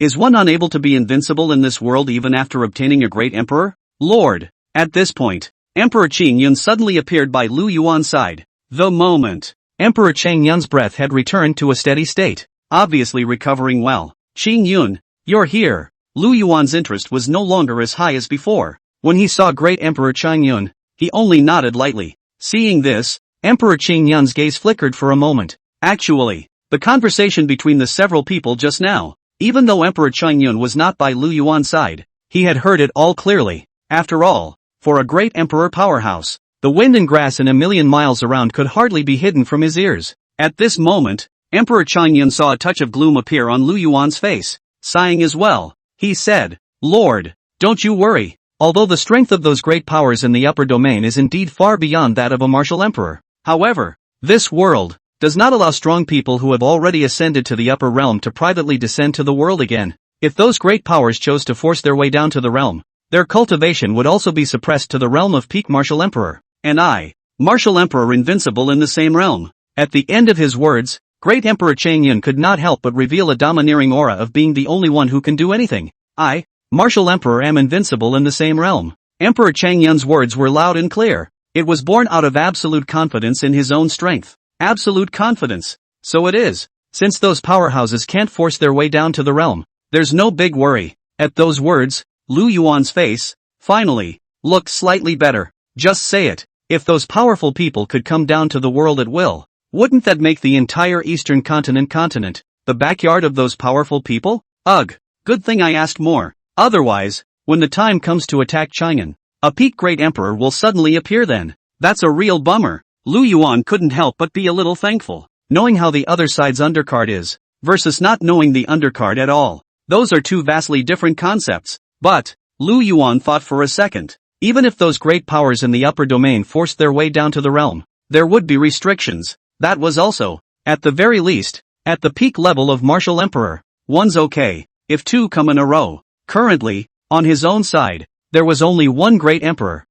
Is one unable to be invincible in this world even after obtaining a great emperor? Lord! At this point, Emperor Qing Yun suddenly appeared by Lu Yuan's side. The moment, Emperor Chang Yun's breath had returned to a steady state, obviously recovering well. Qing Yun, you're here. Lu Yuan's interest was no longer as high as before. When he saw great Emperor Chang Yun, he only nodded lightly. Seeing this, Emperor Qing Yun's gaze flickered for a moment. Actually, the conversation between the several people just now, even though Emperor Chang Yun was not by Lu Yuan's side, he had heard it all clearly. After all, for a great emperor powerhouse, the wind and grass in a million miles around could hardly be hidden from his ears. At this moment, Emperor Chang Yun saw a touch of gloom appear on Lu Yuan's face. Sighing as well, he said, Lord, don't you worry. Although the strength of those great powers in the upper domain is indeed far beyond that of a martial emperor, however, this world does not allow strong people who have already ascended to the upper realm to privately descend to the world again. If those great powers chose to force their way down to the realm, their cultivation would also be suppressed to the realm of peak martial emperor. And I, martial emperor invincible in the same realm. At the end of his words, great Emperor Chang Yun could not help but reveal a domineering aura of being the only one who can do anything. I, martial emperor, am invincible in the same realm. Emperor Chang Yun's words were loud and clear. It was born out of absolute confidence in his own strength. Absolute confidence. So it is. Since those powerhouses can't force their way down to the realm, there's no big worry. At those words, Lu Yuan's face, finally, looked slightly better. Just say it. If those powerful people could come down to the world at will, wouldn't that make the entire eastern continent the backyard of those powerful people? Ugh. Good thing I asked more. Otherwise, when the time comes to attack Chang'an, a peak great emperor will suddenly appear then. That's a real bummer. Lu Yuan couldn't help but be a little thankful, knowing how the other side's undercard is, versus not knowing the undercard at all. Those are two vastly different concepts. But, Lu Yuan thought for a second. Even if those great powers in the upper domain forced their way down to the realm, there would be restrictions. That was also, at the very least, at the peak level of martial emperor. One's okay, if two come in a row. Currently, on his own side, there was only one great emperor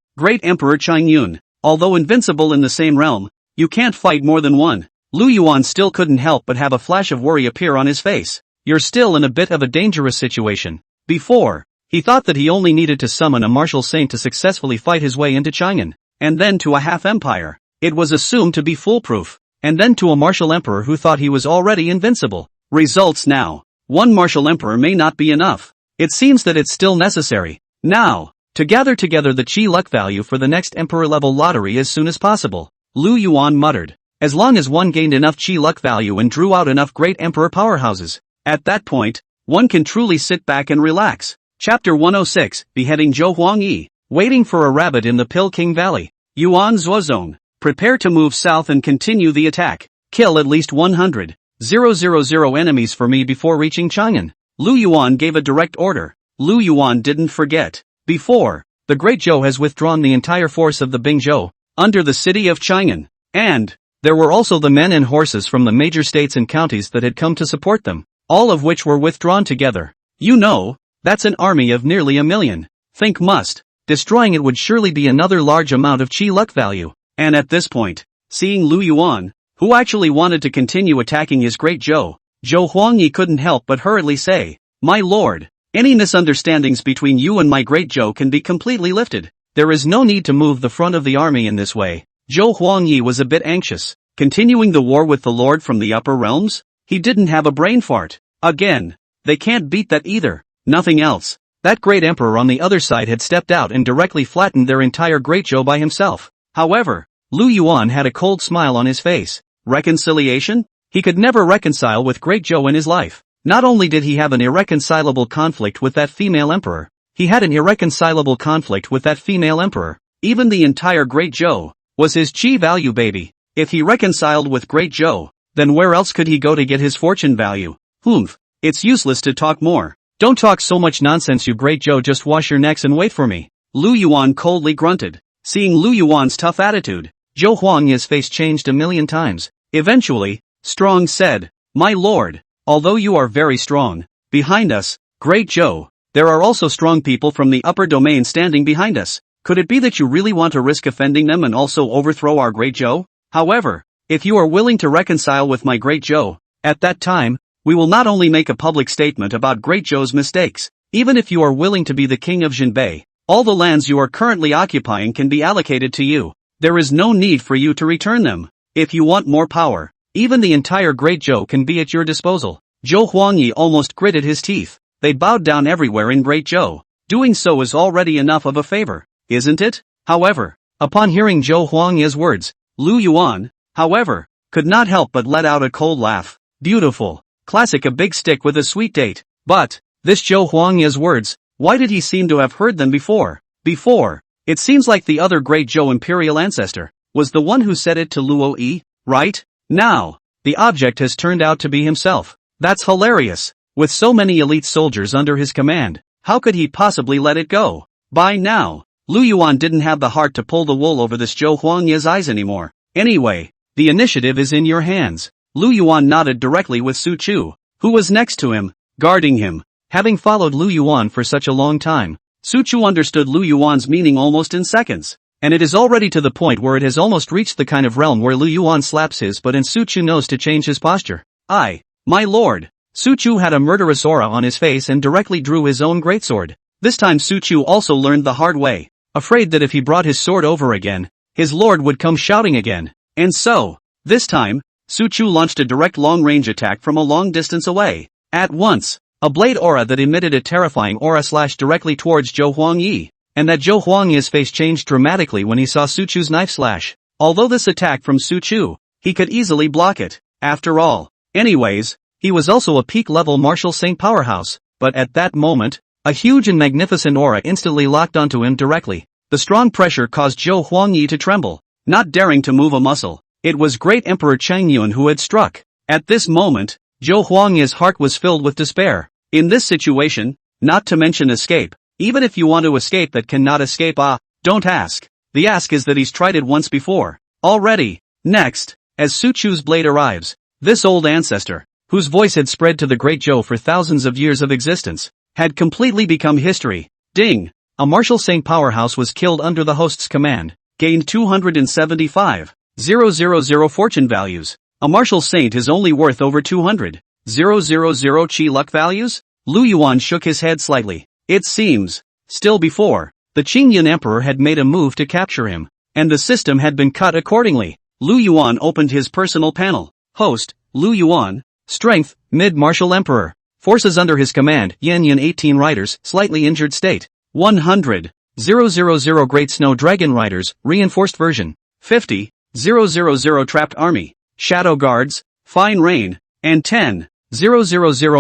Chang Yun. Although invincible in the same realm, you can't fight more than one. Lu Yuan still couldn't help but have a flash of worry appear on his face. You're still in a bit of a dangerous situation. Before, he thought that he only needed to summon a martial saint to successfully fight his way into Chang'an, and then to a half-empire. It was assumed to be foolproof, and then to a martial emperor who thought he was already invincible. Results now. One martial emperor may not be enough. It seems that it's still necessary, now, to gather together the chi luck value for the next emperor-level lottery as soon as possible. Lu Yuan muttered. As long as one gained enough chi luck value and drew out enough great emperor powerhouses, at that point, one can truly sit back and relax. Chapter 106, Beheading Zhou Huangyi. Waiting for a rabbit in the Pill King Valley. Yuan Zuo Zone. Prepare to move south and continue the attack. Kill at least 100,000 enemies for me before reaching Chang'an. Lu Yuan gave a direct order. Lu Yuan didn't forget. Before, the Great Zhou has withdrawn the entire force of the Bingzhou, under the city of Chang'an. And, there were also the men and horses from the major states and counties that had come to support them, all of which were withdrawn together. You know, that's an army of nearly 1 million. Think must. Destroying it would surely be another large amount of chi luck value. And at this point, seeing Lu Yuan, who actually wanted to continue attacking his great Zhou Huangyi couldn't help but hurriedly say, "My lord, any misunderstandings between you and my great Zhou can be completely lifted. There is no need to move the front of the army in this way." Zhou Huangyi was a bit anxious. Continuing the war with the lord from the upper realms? He didn't have a brain fart. Again, they can't beat that either. Nothing else. That great emperor on the other side had stepped out and directly flattened their entire great Zhou by himself. However, Lu Yuan had a cold smile on his face. Reconciliation? He could never reconcile with great Zhou in his life. Not only did he have an irreconcilable conflict with that female emperor, he had an irreconcilable conflict with that female emperor. Even the entire great Zhou was his chi value baby. If he reconciled with great Zhou, then where else could he go to get his fortune value? Humph. It's useless to talk more. Don't talk so much nonsense, you great Zhou, just wash your necks and wait for me. Lu Yuan coldly grunted. Seeing Lu Yuan's tough attitude, Zhou Huangyi's face changed 1,000,000 times. Eventually, Strong said, "My lord, although you are very strong, behind us, great Zhou, there are also strong people from the upper domain standing behind us. Could it be that you really want to risk offending them and also overthrow our great Zhou? However, if you are willing to reconcile with my great Zhou, at that time, we will not only make a public statement about great Zhou's mistakes, even if you are willing to be the king of Jinbei, all the lands you are currently occupying can be allocated to you. There is no need for you to return them. If you want more power, even the entire great Zhou can be at your disposal." Zhou Huangyi almost gritted his teeth. They bowed down everywhere in great Zhou. Doing so is already enough of a favor, isn't it? However, upon hearing Zhou Huangyi's words, Lu Yuan, however, could not help but let out a cold laugh. Beautiful. Classic, a big stick with a sweet date. But, this Zhou Huangyi's words, why did he seem to have heard them before? Before, it seems like the other great Zhou imperial ancestor was the one who said it to Luo Yi, right? Now, the object has turned out to be himself. That's hilarious. With so many elite soldiers under his command, how could he possibly let it go? By now, Lu Yuan didn't have the heart to pull the wool over this Zhou Huangyi's eyes anymore. Anyway, the initiative is in your hands. Lu Yuan nodded directly with Su Chu, who was next to him, guarding him. Having followed Lu Yuan for such a long time, Su Chu understood Lu Yuan's meaning almost in seconds. And it is already to the point where it has almost reached the kind of realm where Lu Yuan slaps his butt and Su Chu knows to change his posture. My lord. Su Chu had a murderous aura on his face and directly drew his own greatsword. This time Su Chu also learned the hard way, afraid that if he brought his sword over again, his lord would come shouting again. And so, this time, Su Chu launched a direct long-range attack from a long distance away. At once, a blade aura that emitted a terrifying aura slashed directly towards Zhou Huangyi. And that Zhou Huangyi's face changed dramatically when he saw Su Chu's knife slash. Although this attack from Su Chu, he could easily block it. After all. Anyways, he was also a peak-level martial saint powerhouse. But at that moment, a huge and magnificent aura instantly locked onto him directly. The strong pressure caused Zhou Huangyi to tremble, not daring to move a muscle. It was great Emperor Chang Yun who had struck. At this moment, Zhou Huangyi's heart was filled with despair. In this situation, not to mention escape, even if you want to escape that cannot escape, don't ask. The ask is that he's tried it once before. Already. Next, as Su Chu's blade arrives, this old ancestor, whose voice had spread to the Great Zhou for thousands of years of existence, had completely become history. Ding! A martial saint powerhouse was killed under the host's command, gained 275,000 fortune values. A martial saint is only worth over 200,000 chi luck values? Lu Yuan shook his head slightly. It seems, still before, the Qingyan emperor had made a move to capture him, and the system had been cut accordingly. Lu Yuan opened his personal panel. Host, Lu Yuan. Strength, mid-martial emperor. Forces under his command, Yan 18 riders, slightly injured state. 100,000 Great Snow Dragon Riders, reinforced version. 50,000 Trapped Army, Shadow Guards, Fine Rain, and 10,000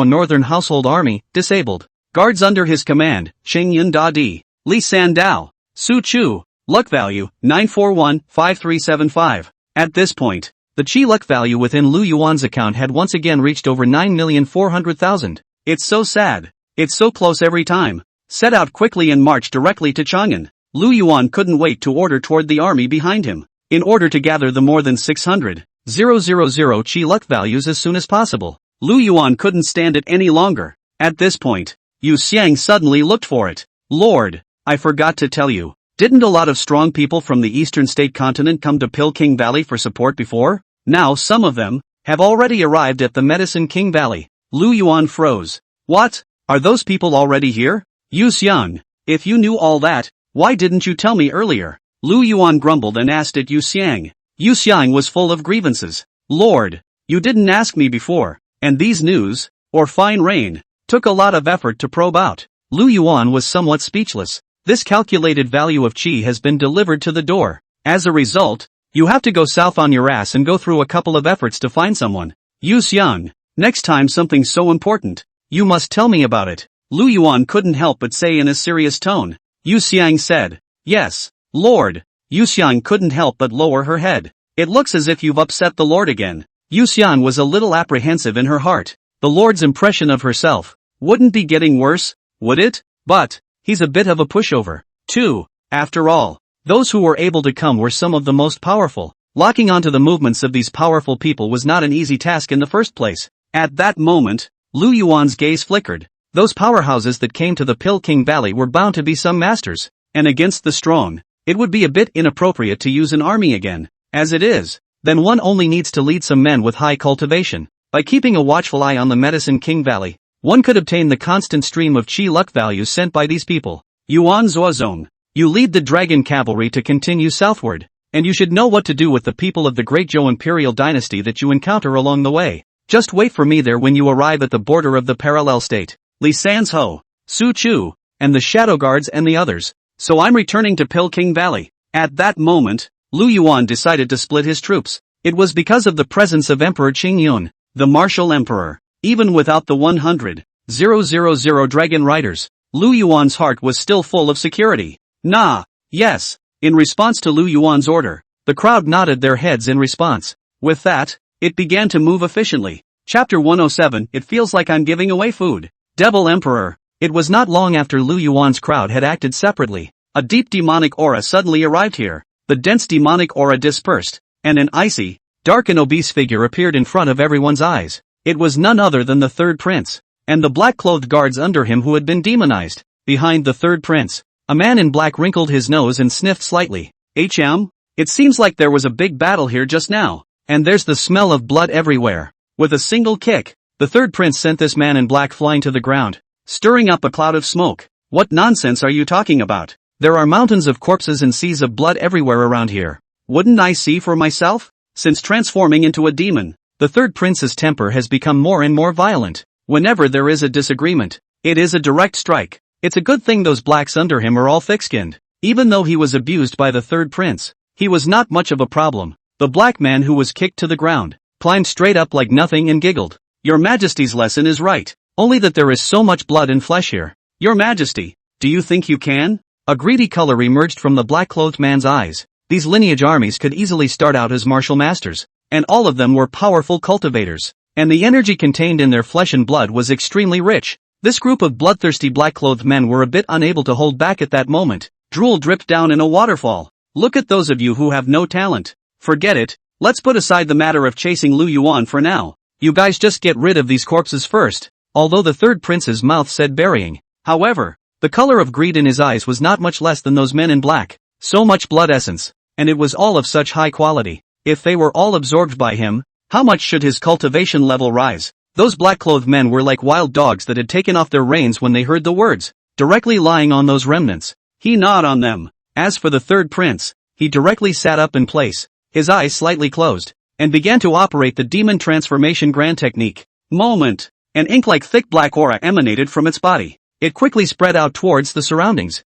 Northern Household Army, disabled. Guards under his command, Xingyan Da Di, Li San Dao, Su Chu. Luck value, 9415375. At this point, the chi luck value within Lu Yuan's account had once again reached over 9,400,000. It's so sad. It's so close every time. Set out quickly and marched directly to Chang'an. Lu Yuan couldn't wait to order toward the army behind him, in order to gather the more than 600,000 chi luck values as soon as possible. Lu Yuan couldn't stand it any longer. At this point, Yu Xiang suddenly looked for it. Lord, I forgot to tell you, didn't a lot of strong people from the eastern state continent come to Pilking Valley for support before? Now some of them have already arrived at the Medicine King Valley. Lu Yuan froze. What? Are those people already here? Yu Xiang, if you knew all that, why didn't you tell me earlier? Lu Yuan grumbled and asked at Yu Xiang. Yu Xiang was full of grievances. Lord, you didn't ask me before, and these news, or Fine Rain, took a lot of effort to probe out. Lu Yuan was somewhat speechless. This calculated value of chi has been delivered to the door. As a result, you have to go south on your ass and go through a couple of efforts to find someone. Yu Xiang, next time something so important, you must tell me about it. Lu Yuan couldn't help but say in a serious tone. Yu Xiang said, yes, Lord. Yu Xiang couldn't help but lower her head. It looks as if you've upset the Lord again. Yu Xiang was a little apprehensive in her heart. The Lord's impression of herself wouldn't be getting worse, would it? But he's a bit of a pushover, too. After all, those who were able to come were some of the most powerful. Locking onto the movements of these powerful people was not an easy task in the first place. At that moment, Lu Yuan's gaze flickered. Those powerhouses that came to the Pilking Valley were bound to be some masters, and against the strong, it would be a bit inappropriate to use an army again. As it is, then one only needs to lead some men with high cultivation. By keeping a watchful eye on the Medicine King Valley, one could obtain the constant stream of chi luck values sent by these people. Yuan Zuozong, you lead the dragon cavalry to continue southward, and you should know what to do with the people of the Great Zhou Imperial Dynasty that you encounter along the way. Just wait for me there when you arrive at the border of the parallel state. Li San's Ho, Su Chu, and the Shadow Guards and the others. So I'm returning to Pilking Valley. At that moment, Lu Yuan decided to split his troops. It was because of the presence of Emperor Qingyun, the martial emperor. Even without the 100,000 dragon riders, Lu Yuan's heart was still full of security. Nah, yes. In response to Lu Yuan's order, the crowd nodded their heads in response. With that, it began to move efficiently. Chapter 107, It feels like I'm giving away food. Devil Emperor. It was not long after Lu Yuan's crowd had acted separately. A deep demonic aura suddenly arrived here. The dense demonic aura dispersed, and an icy, dark and obese figure appeared in front of everyone's eyes. It was none other than the third prince, and the black-clothed guards under him who had been demonized. Behind the third prince, a man in black wrinkled his nose and sniffed slightly. It seems like there was a big battle here just now, and there's the smell of blood everywhere. With a single kick, the third prince sent this man in black flying to the ground, stirring up a cloud of smoke. What nonsense are you talking about? There are mountains of corpses and seas of blood everywhere around here. Wouldn't I see for myself? Since transforming into a demon, the third prince's temper has become more and more violent. Whenever there is a disagreement, it is a direct strike. It's a good thing those blacks under him are all thick-skinned. Even though he was abused by the third prince, he was not much of a problem. The black man who was kicked to the ground climbed straight up like nothing and giggled. Your Majesty's lesson is right. Only that there is so much blood and flesh here. Your Majesty, do you think you can? A greedy color emerged from the black-clothed man's eyes. These lineage armies could easily start out as martial masters, and all of them were powerful cultivators, and the energy contained in their flesh and blood was extremely rich. This group of bloodthirsty black-clothed men were a bit unable to hold back at that moment. Drool dripped down in a waterfall. Look at those of you who have no talent. Forget it, let's put aside the matter of chasing Lu Yuan for now. You guys just get rid of these corpses first. Although the third prince's mouth said burying. However, the color of greed in his eyes was not much less than those men in black. So much blood essence, and it was all of such high quality. If they were all absorbed by him, how much should his cultivation level rise? Those black-clothed men were like wild dogs that had taken off their reins when they heard the words, directly lying on those remnants. He gnawed on them. As for the third prince, he directly sat up in place, his eyes slightly closed, and began to operate the demon transformation grand technique. Moment. An ink-like thick black aura emanated from its body. It quickly spread out towards the surroundings.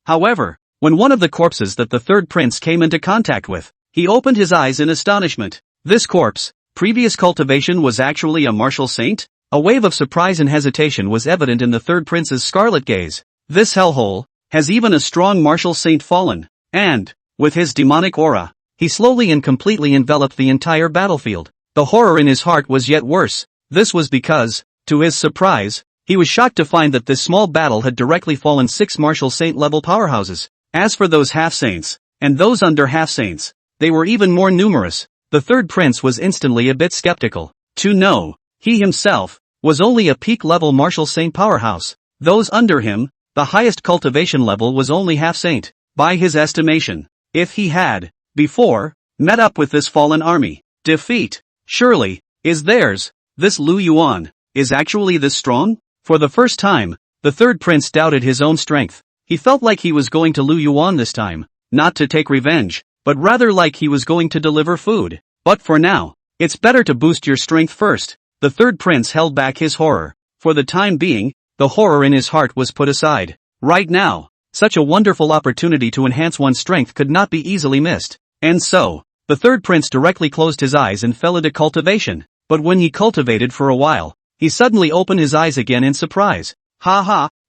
However, when one of the corpses that the third prince came into contact with, he opened his eyes in astonishment. This corpse, previous cultivation was actually a martial saint? A wave of surprise and hesitation was evident in the third prince's scarlet gaze. This hellhole, has even a strong martial saint fallen? And, with his demonic aura, he slowly and completely enveloped the entire battlefield. The horror in his heart was yet worse. This was because, to his surprise, he was shocked to find that this small battle had directly fallen 6 martial saint-level powerhouses. As for those half-saints, and those under half-saints, they were even more numerous. The third prince was instantly a bit skeptical. To know, he himself, was only a peak-level martial saint powerhouse. Those under him, the highest cultivation level was only half-saint. By his estimation, if he had, before, met up with this fallen army, defeat, surely, is theirs. This Lu Yuan, is actually this strong? For the first time, the third prince doubted his own strength. He felt like he was going to Lu Yuan this time, not to take revenge, but rather like he was going to deliver food. But for now, it's better to boost your strength first. The third prince held back his horror. For the time being, the horror in his heart was put aside. Right now, such a wonderful opportunity to enhance one's strength could not be easily missed. And so, the third prince directly closed his eyes and fell into cultivation. But when he cultivated for a while, he suddenly opened his eyes again in surprise.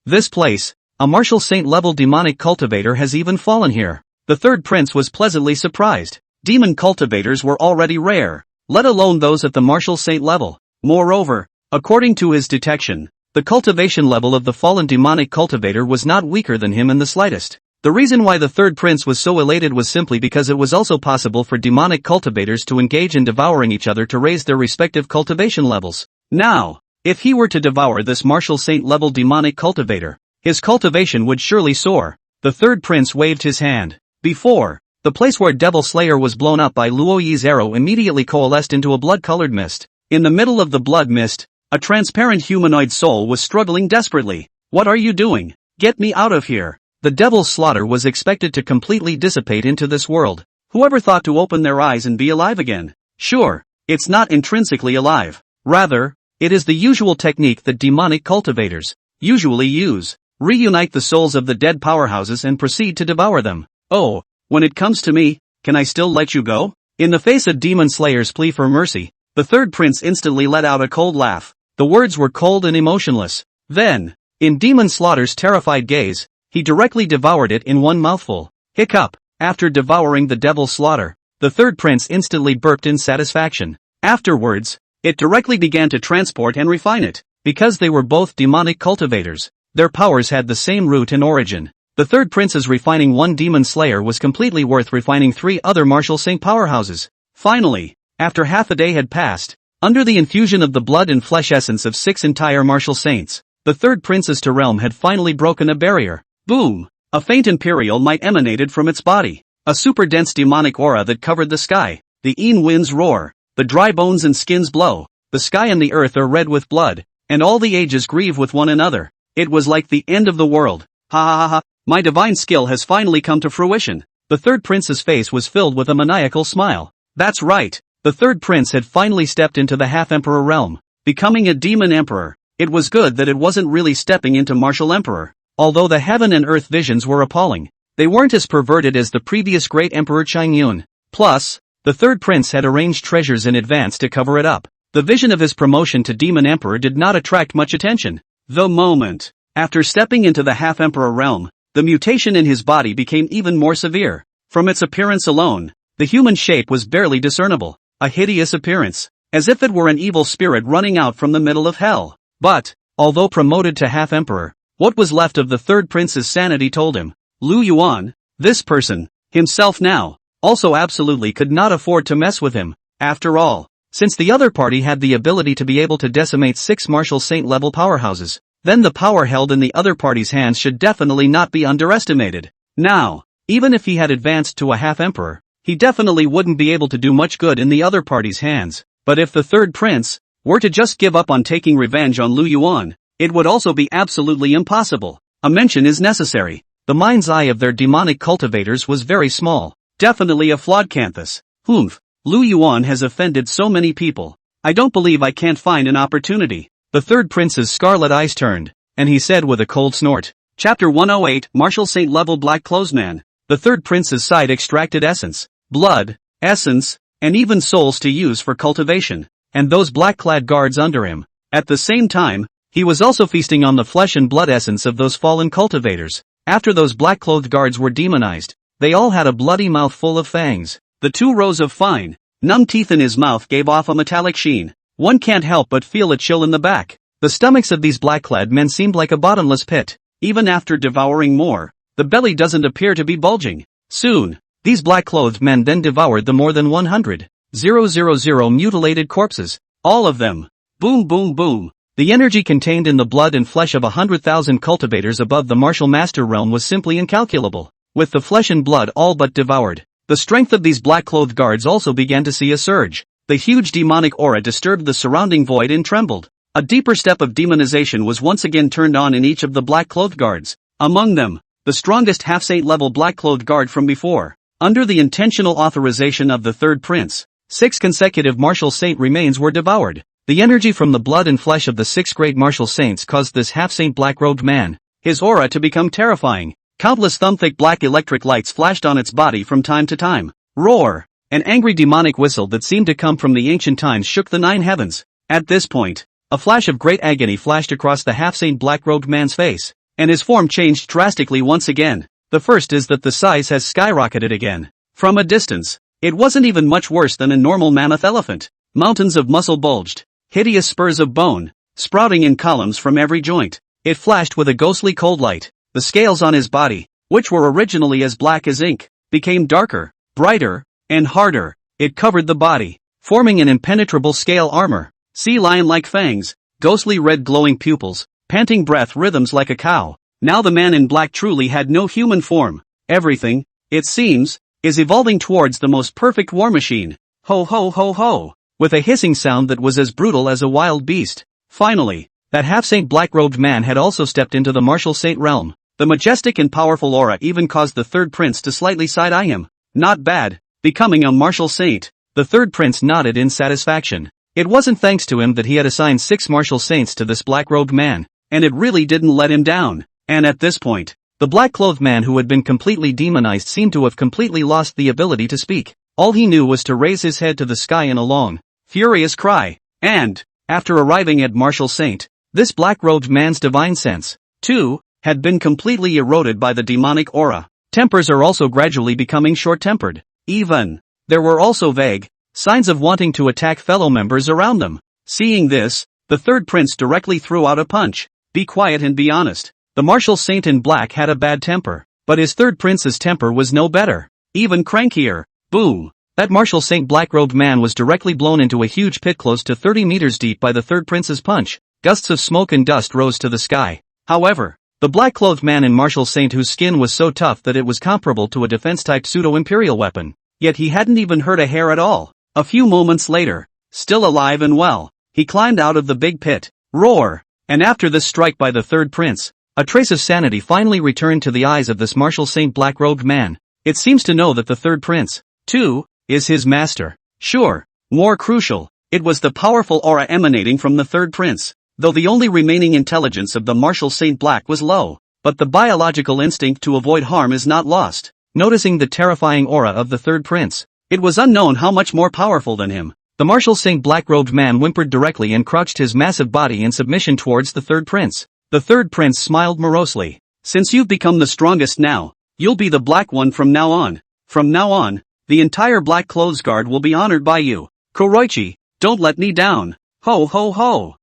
This place, a martial saint-level demonic cultivator has even fallen here. The third prince was pleasantly surprised. Demon cultivators were already rare, let alone those at the martial saint level. Moreover, according to his detection, the cultivation level of the fallen demonic cultivator was not weaker than him in the slightest. The reason why the third prince was so elated was simply because it was also possible for demonic cultivators to engage in devouring each other to raise their respective cultivation levels. Now, if he were to devour this martial saint level demonic cultivator, his cultivation would surely soar. The third prince waved his hand. Before, the place where Devil Slayer was blown up by Luo Yi's arrow immediately coalesced into a blood-colored mist. In the middle of the blood mist, a transparent humanoid soul was struggling desperately. What are you doing? Get me out of here. The devil's slaughter was expected to completely dissipate into this world. Whoever thought to open their eyes and be alive again? Sure, it's not intrinsically alive. Rather, it is the usual technique that demonic cultivators usually use. Reunite the souls of the dead powerhouses and proceed to devour them. Oh, when it comes to me, can I still let you go? In the face of Demon Slayer's plea for mercy, the third prince instantly let out a cold laugh. The words were cold and emotionless. Then, in Demon Slaughter's terrified gaze, he directly devoured it in one mouthful. Hiccup. After devouring the Devil's Slaughter, the third prince instantly burped in satisfaction. Afterwards, it directly began to transport and refine it. Because they were both demonic cultivators, their powers had the same root and origin. The third prince's refining one demon slayer was completely worth refining 3 other martial saint powerhouses. Finally, after half a day had passed, under the infusion of the blood and flesh essence of 6 entire martial saints, the third prince's realm had finally broken a barrier. Boom! A faint imperial might emanated from its body. A super dense demonic aura that covered the sky. The een winds roar, the dry bones and skins blow, the sky and the earth are red with blood, and all the ages grieve with one another. It was like the end of the world. My divine skill has finally come to fruition. The third prince's face was filled with a maniacal smile. That's right, the third prince had finally stepped into the half-emperor realm, becoming a demon emperor. It was good that it wasn't really stepping into martial emperor. Although the heaven and earth visions were appalling, they weren't as perverted as the previous great emperor Qingyun. Plus, the third prince had arranged treasures in advance to cover it up. The vision of his promotion to demon emperor did not attract much attention. The moment, after stepping into the half-emperor realm, the mutation in his body became even more severe. From its appearance alone, the human shape was barely discernible. A hideous appearance, as if it were an evil spirit running out from the middle of hell. But, Although promoted to half-emperor, what was left of the third prince's sanity told him. Lu Yuan, this person, himself now, also absolutely could not afford to mess with him. After all, since the other party had the ability to be able to decimate 6 martial saint-level powerhouses, then the power held in the other party's hands should definitely not be underestimated. Now, even if he had advanced to a half-emperor, he definitely wouldn't be able to do much good in the other party's hands. But if the third prince were to just give up on taking revenge on Lu Yuan, it would also be absolutely impossible. A mention is necessary. The mind's eye of their demonic cultivators was very small. Definitely a flawed canthus. Humph. Lu Yuan has offended so many people. I don't believe I can't find an opportunity. The third prince's scarlet eyes turned, and he said with a cold snort. Chapter 108, Martial Saint Level Black Clothes Man. The third prince's side extracted essence, blood, essence, and even souls to use for cultivation, and those black-clad guards under him. At the same time, he was also feasting on the flesh and blood essence of those fallen cultivators. After those black-clothed guards were demonized, they all had a bloody mouth full of fangs. The 2 rows of fine, numb teeth in his mouth gave off a metallic sheen. One can't help but feel a chill in the back. The stomachs of these black-clad men seemed like a bottomless pit. Even after devouring more, the belly doesn't appear to be bulging. Soon, these black-clothed men then devoured the more than 100,000 mutilated corpses. All of them. Boom boom boom. The energy contained in the blood and flesh of 100,000 cultivators above the martial master realm was simply incalculable. With the flesh and blood all but devoured, the strength of these black-clothed guards also began to see a surge. The huge demonic aura disturbed the surrounding void and trembled. A deeper step of demonization was once again turned on in each of the black-clothed guards. Among them, the strongest half-saint level black-clothed guard from before. Under the intentional authorization of the third prince, 6 consecutive martial saint remains were devoured. The energy from the blood and flesh of the 6 great martial saints caused this half-saint black-robed man, his aura to become terrifying. Countless thumb-thick black electric lights flashed on its body from time to time. Roar! An angry demonic whistle that seemed to come from the ancient times shook the 9 heavens. At this point, a flash of great agony flashed across the half-saint black-robed man's face, and his form changed drastically once again. The first is that the size has skyrocketed again. From a distance, it wasn't even much worse than a normal mammoth elephant. Mountains of muscle bulged, hideous spurs of bone, sprouting in columns from every joint. It flashed with a ghostly cold light. The scales on his body, which were originally as black as ink, became darker, brighter, and harder. It covered the body, forming an impenetrable scale armor. Sea lion-like fangs, ghostly red glowing pupils, panting breath rhythms like a cow. Now the man in black truly had no human form. Everything, it seems, is evolving towards the most perfect war machine. Ho ho ho ho! With a hissing sound that was as brutal as a wild beast. Finally, that half-saint black-robed man had also stepped into the martial saint realm. The majestic and powerful aura even caused the third prince to slightly side-eye him. Not bad. Becoming a martial saint. The third prince nodded in satisfaction. It wasn't thanks to him that he had assigned 6 martial saints to this black-robed man, and it really didn't let him down. And at this point, the black-clothed man who had been completely demonized seemed to have completely lost the ability to speak. All he knew was to raise his head to the sky in a long, furious cry. And, after arriving at martial saint, this black-robed man's divine sense, too, had been completely eroded by the demonic aura. Tempers are also gradually becoming short-tempered. Even, there were also vague signs of wanting to attack fellow members around them. Seeing this, the third prince directly threw out a punch. Be quiet and be honest. The martial saint in black had a bad temper, but his third prince's temper was no better. Even crankier. Boom! That martial saint black-robed man was directly blown into a huge pit close to 30 meters deep by the third prince's punch. Gusts of smoke and dust rose to the sky. However, the black-clothed man in martial saint whose skin was so tough that it was comparable to a defense-type pseudo-imperial weapon. Yet he hadn't even hurt a hair at all. A few moments later, still alive and well, he climbed out of the big pit. Roar! And after this strike by the third prince, a trace of sanity finally returned to the eyes of this martial saint black-robed man. It seems to know that the third prince, too, is his master. Sure, more crucial, it was the powerful aura emanating from the third prince. Though the only remaining intelligence of the martial saint black was low, but the biological instinct to avoid harm is not lost. Noticing the terrifying aura of the third prince, it was unknown how much more powerful than him. The martial saint black-robed man whimpered directly and crouched his massive body in submission towards the third prince. The third prince smiled morosely. Since you've become the strongest now, you'll be the black one from now on. From now on, the entire black clothes guard will be honored by you. Kuroichi, don't let me down. Ho ho ho.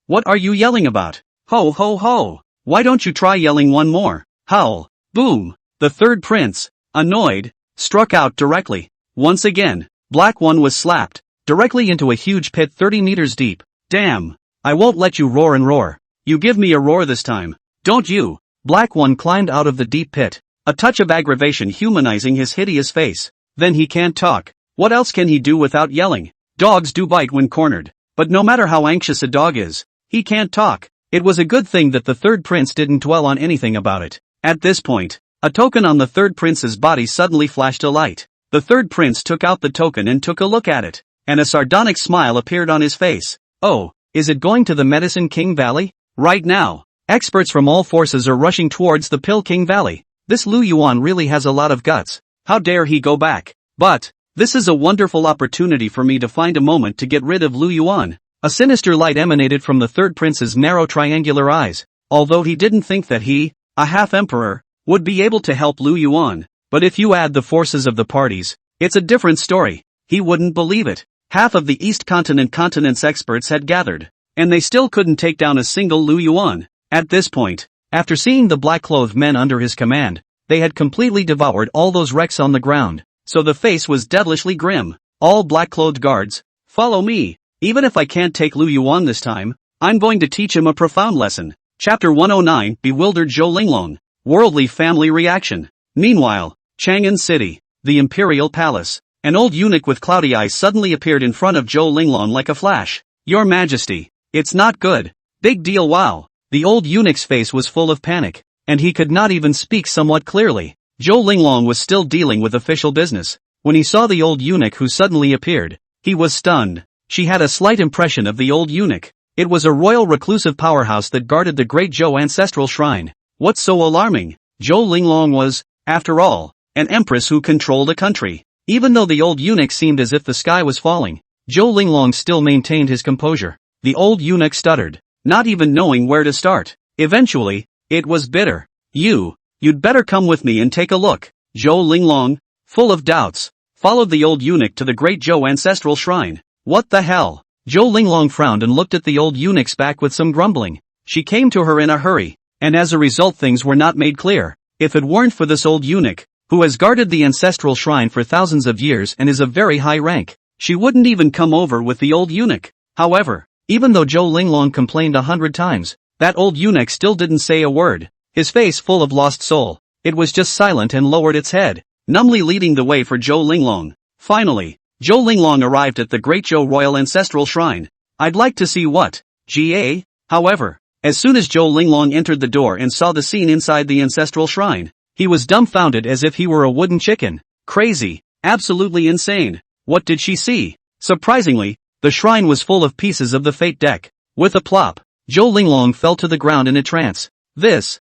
What are you yelling about? Ho ho ho! Why don't you try yelling one more? Howl! Boom! The third prince, annoyed, struck out directly. Once again, Black One was slapped directly into a huge pit 30 meters deep. Damn! I won't let you roar and roar. You give me a roar this time. Don't you? Black One climbed out of the deep pit, a touch of aggravation humanizing his hideous face. Then he can't talk. What else can he do without yelling? Dogs do bite when cornered. But no matter how anxious a dog is, he can't talk. It was a good thing that the third prince didn't dwell on anything about it. At this point, a token on the third prince's body suddenly flashed a light. The third prince took out the token and took a look at it, and a sardonic smile appeared on his face. Oh, is it going to the Medicine King Valley? Right now, experts from all forces are rushing towards the Pill King Valley. This Lu Yuan really has a lot of guts. How dare he go back? But this is a wonderful opportunity for me to find a moment to get rid of Lu Yuan. A sinister light emanated from the third prince's narrow triangular eyes, although he didn't think that he, a half-emperor, would be able to help Lu Yuan. But if you add the forces of the parties, it's a different story. He wouldn't believe it. Half of the East Continent's experts had gathered, and they still couldn't take down a single Lu Yuan. At this point, after seeing the black-clothed men under his command, they had completely devoured all those wrecks on the ground, so the face was devilishly grim. All black-clothed guards, follow me. Even if I can't take Lu Yuan this time, I'm going to teach him a profound lesson. Chapter 109, Bewildered Zhou Linglong. Worldly family reaction. Meanwhile, Chang'an City, the Imperial Palace. An old eunuch with cloudy eyes suddenly appeared in front of Zhou Linglong like a flash. Your Majesty, it's not good. Big deal. Wow. The old eunuch's face was full of panic, and he could not even speak somewhat clearly. Zhou Linglong was still dealing with official business. When he saw the old eunuch who suddenly appeared, he was stunned. She had a slight impression of the old eunuch. It was a royal reclusive powerhouse that guarded the Great Zhou ancestral shrine. What's so alarming? Zhou Linglong was, after all, an empress who controlled a country. Even though the old eunuch seemed as if the sky was falling, Zhou Linglong still maintained his composure. The old eunuch stuttered, not even knowing where to start. Eventually, it was bitter. You'd better come with me and take a look. Zhou Linglong, full of doubts, followed the old eunuch to the Great Zhou ancestral shrine. What the hell? Zhou Linglong frowned and looked at the old eunuch's back with some grumbling. She came to her in a hurry, and as a result things were not made clear. If it weren't for this old eunuch, who has guarded the ancestral shrine for thousands of years and is of very high rank, she wouldn't even come over with the old eunuch. However, even though Zhou Linglong complained 100 times, that old eunuch still didn't say a word, his face full of lost soul. It was just silent and lowered its head, numbly leading the way for Zhou Linglong. Finally, Zhou Linglong arrived at the Great Zhou Royal Ancestral Shrine. I'd like to see what? Ga? However, as soon as Zhou Linglong entered the door and saw the scene inside the ancestral shrine, he was dumbfounded as if he were a wooden chicken. Crazy. Absolutely insane. What did she see? Surprisingly, the shrine was full of pieces of the fate deck. With a plop, Zhou Linglong fell to the ground in a trance. This.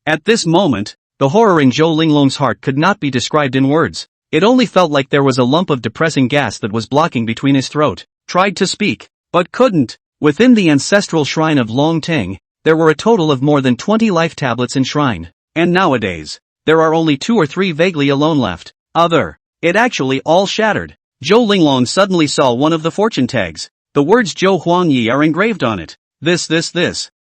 At this moment, the horror in Zhou Linglong's heart could not be described in words. It only felt like there was a lump of depressing gas that was blocking between his throat. Tried to speak, but couldn't. Within the ancestral shrine of Long Ting, there were a total of more than 20 life tablets enshrined. And nowadays, there are only 2 or 3 vaguely alone left. It actually all shattered. Zhou Linglong suddenly saw one of the fortune tags. The words Zhou Huangyi are engraved on it. This.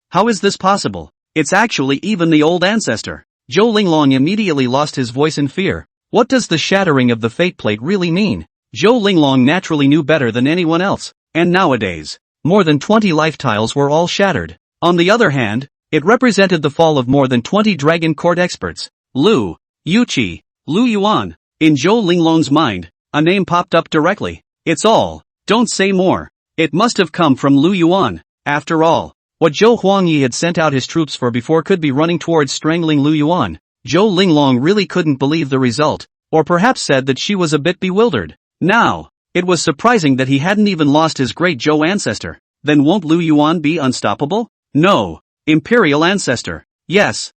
How is this possible? It's actually even the old ancestor. Zhou Linglong immediately lost his voice in fear. What does the shattering of the fate plate really mean? Zhou Linglong naturally knew better than anyone else, and nowadays, more than 20 life tiles were all shattered. On the other hand, it represented the fall of more than 20 Dragon Court experts. Lu Yuan. In Zhou Linglong's mind, a name popped up directly. It's all. Don't say more. It must have come from Lu Yuan. After all, what Zhou Huangyi had sent out his troops for before could be running towards strangling Lu Yuan. Zhou Linglong really couldn't believe the result, or perhaps said that she was a bit bewildered. Now, it was surprising that he hadn't even lost his great Zhou ancestor. Then won't Lu Yuan be unstoppable? No. Imperial ancestor. Yes.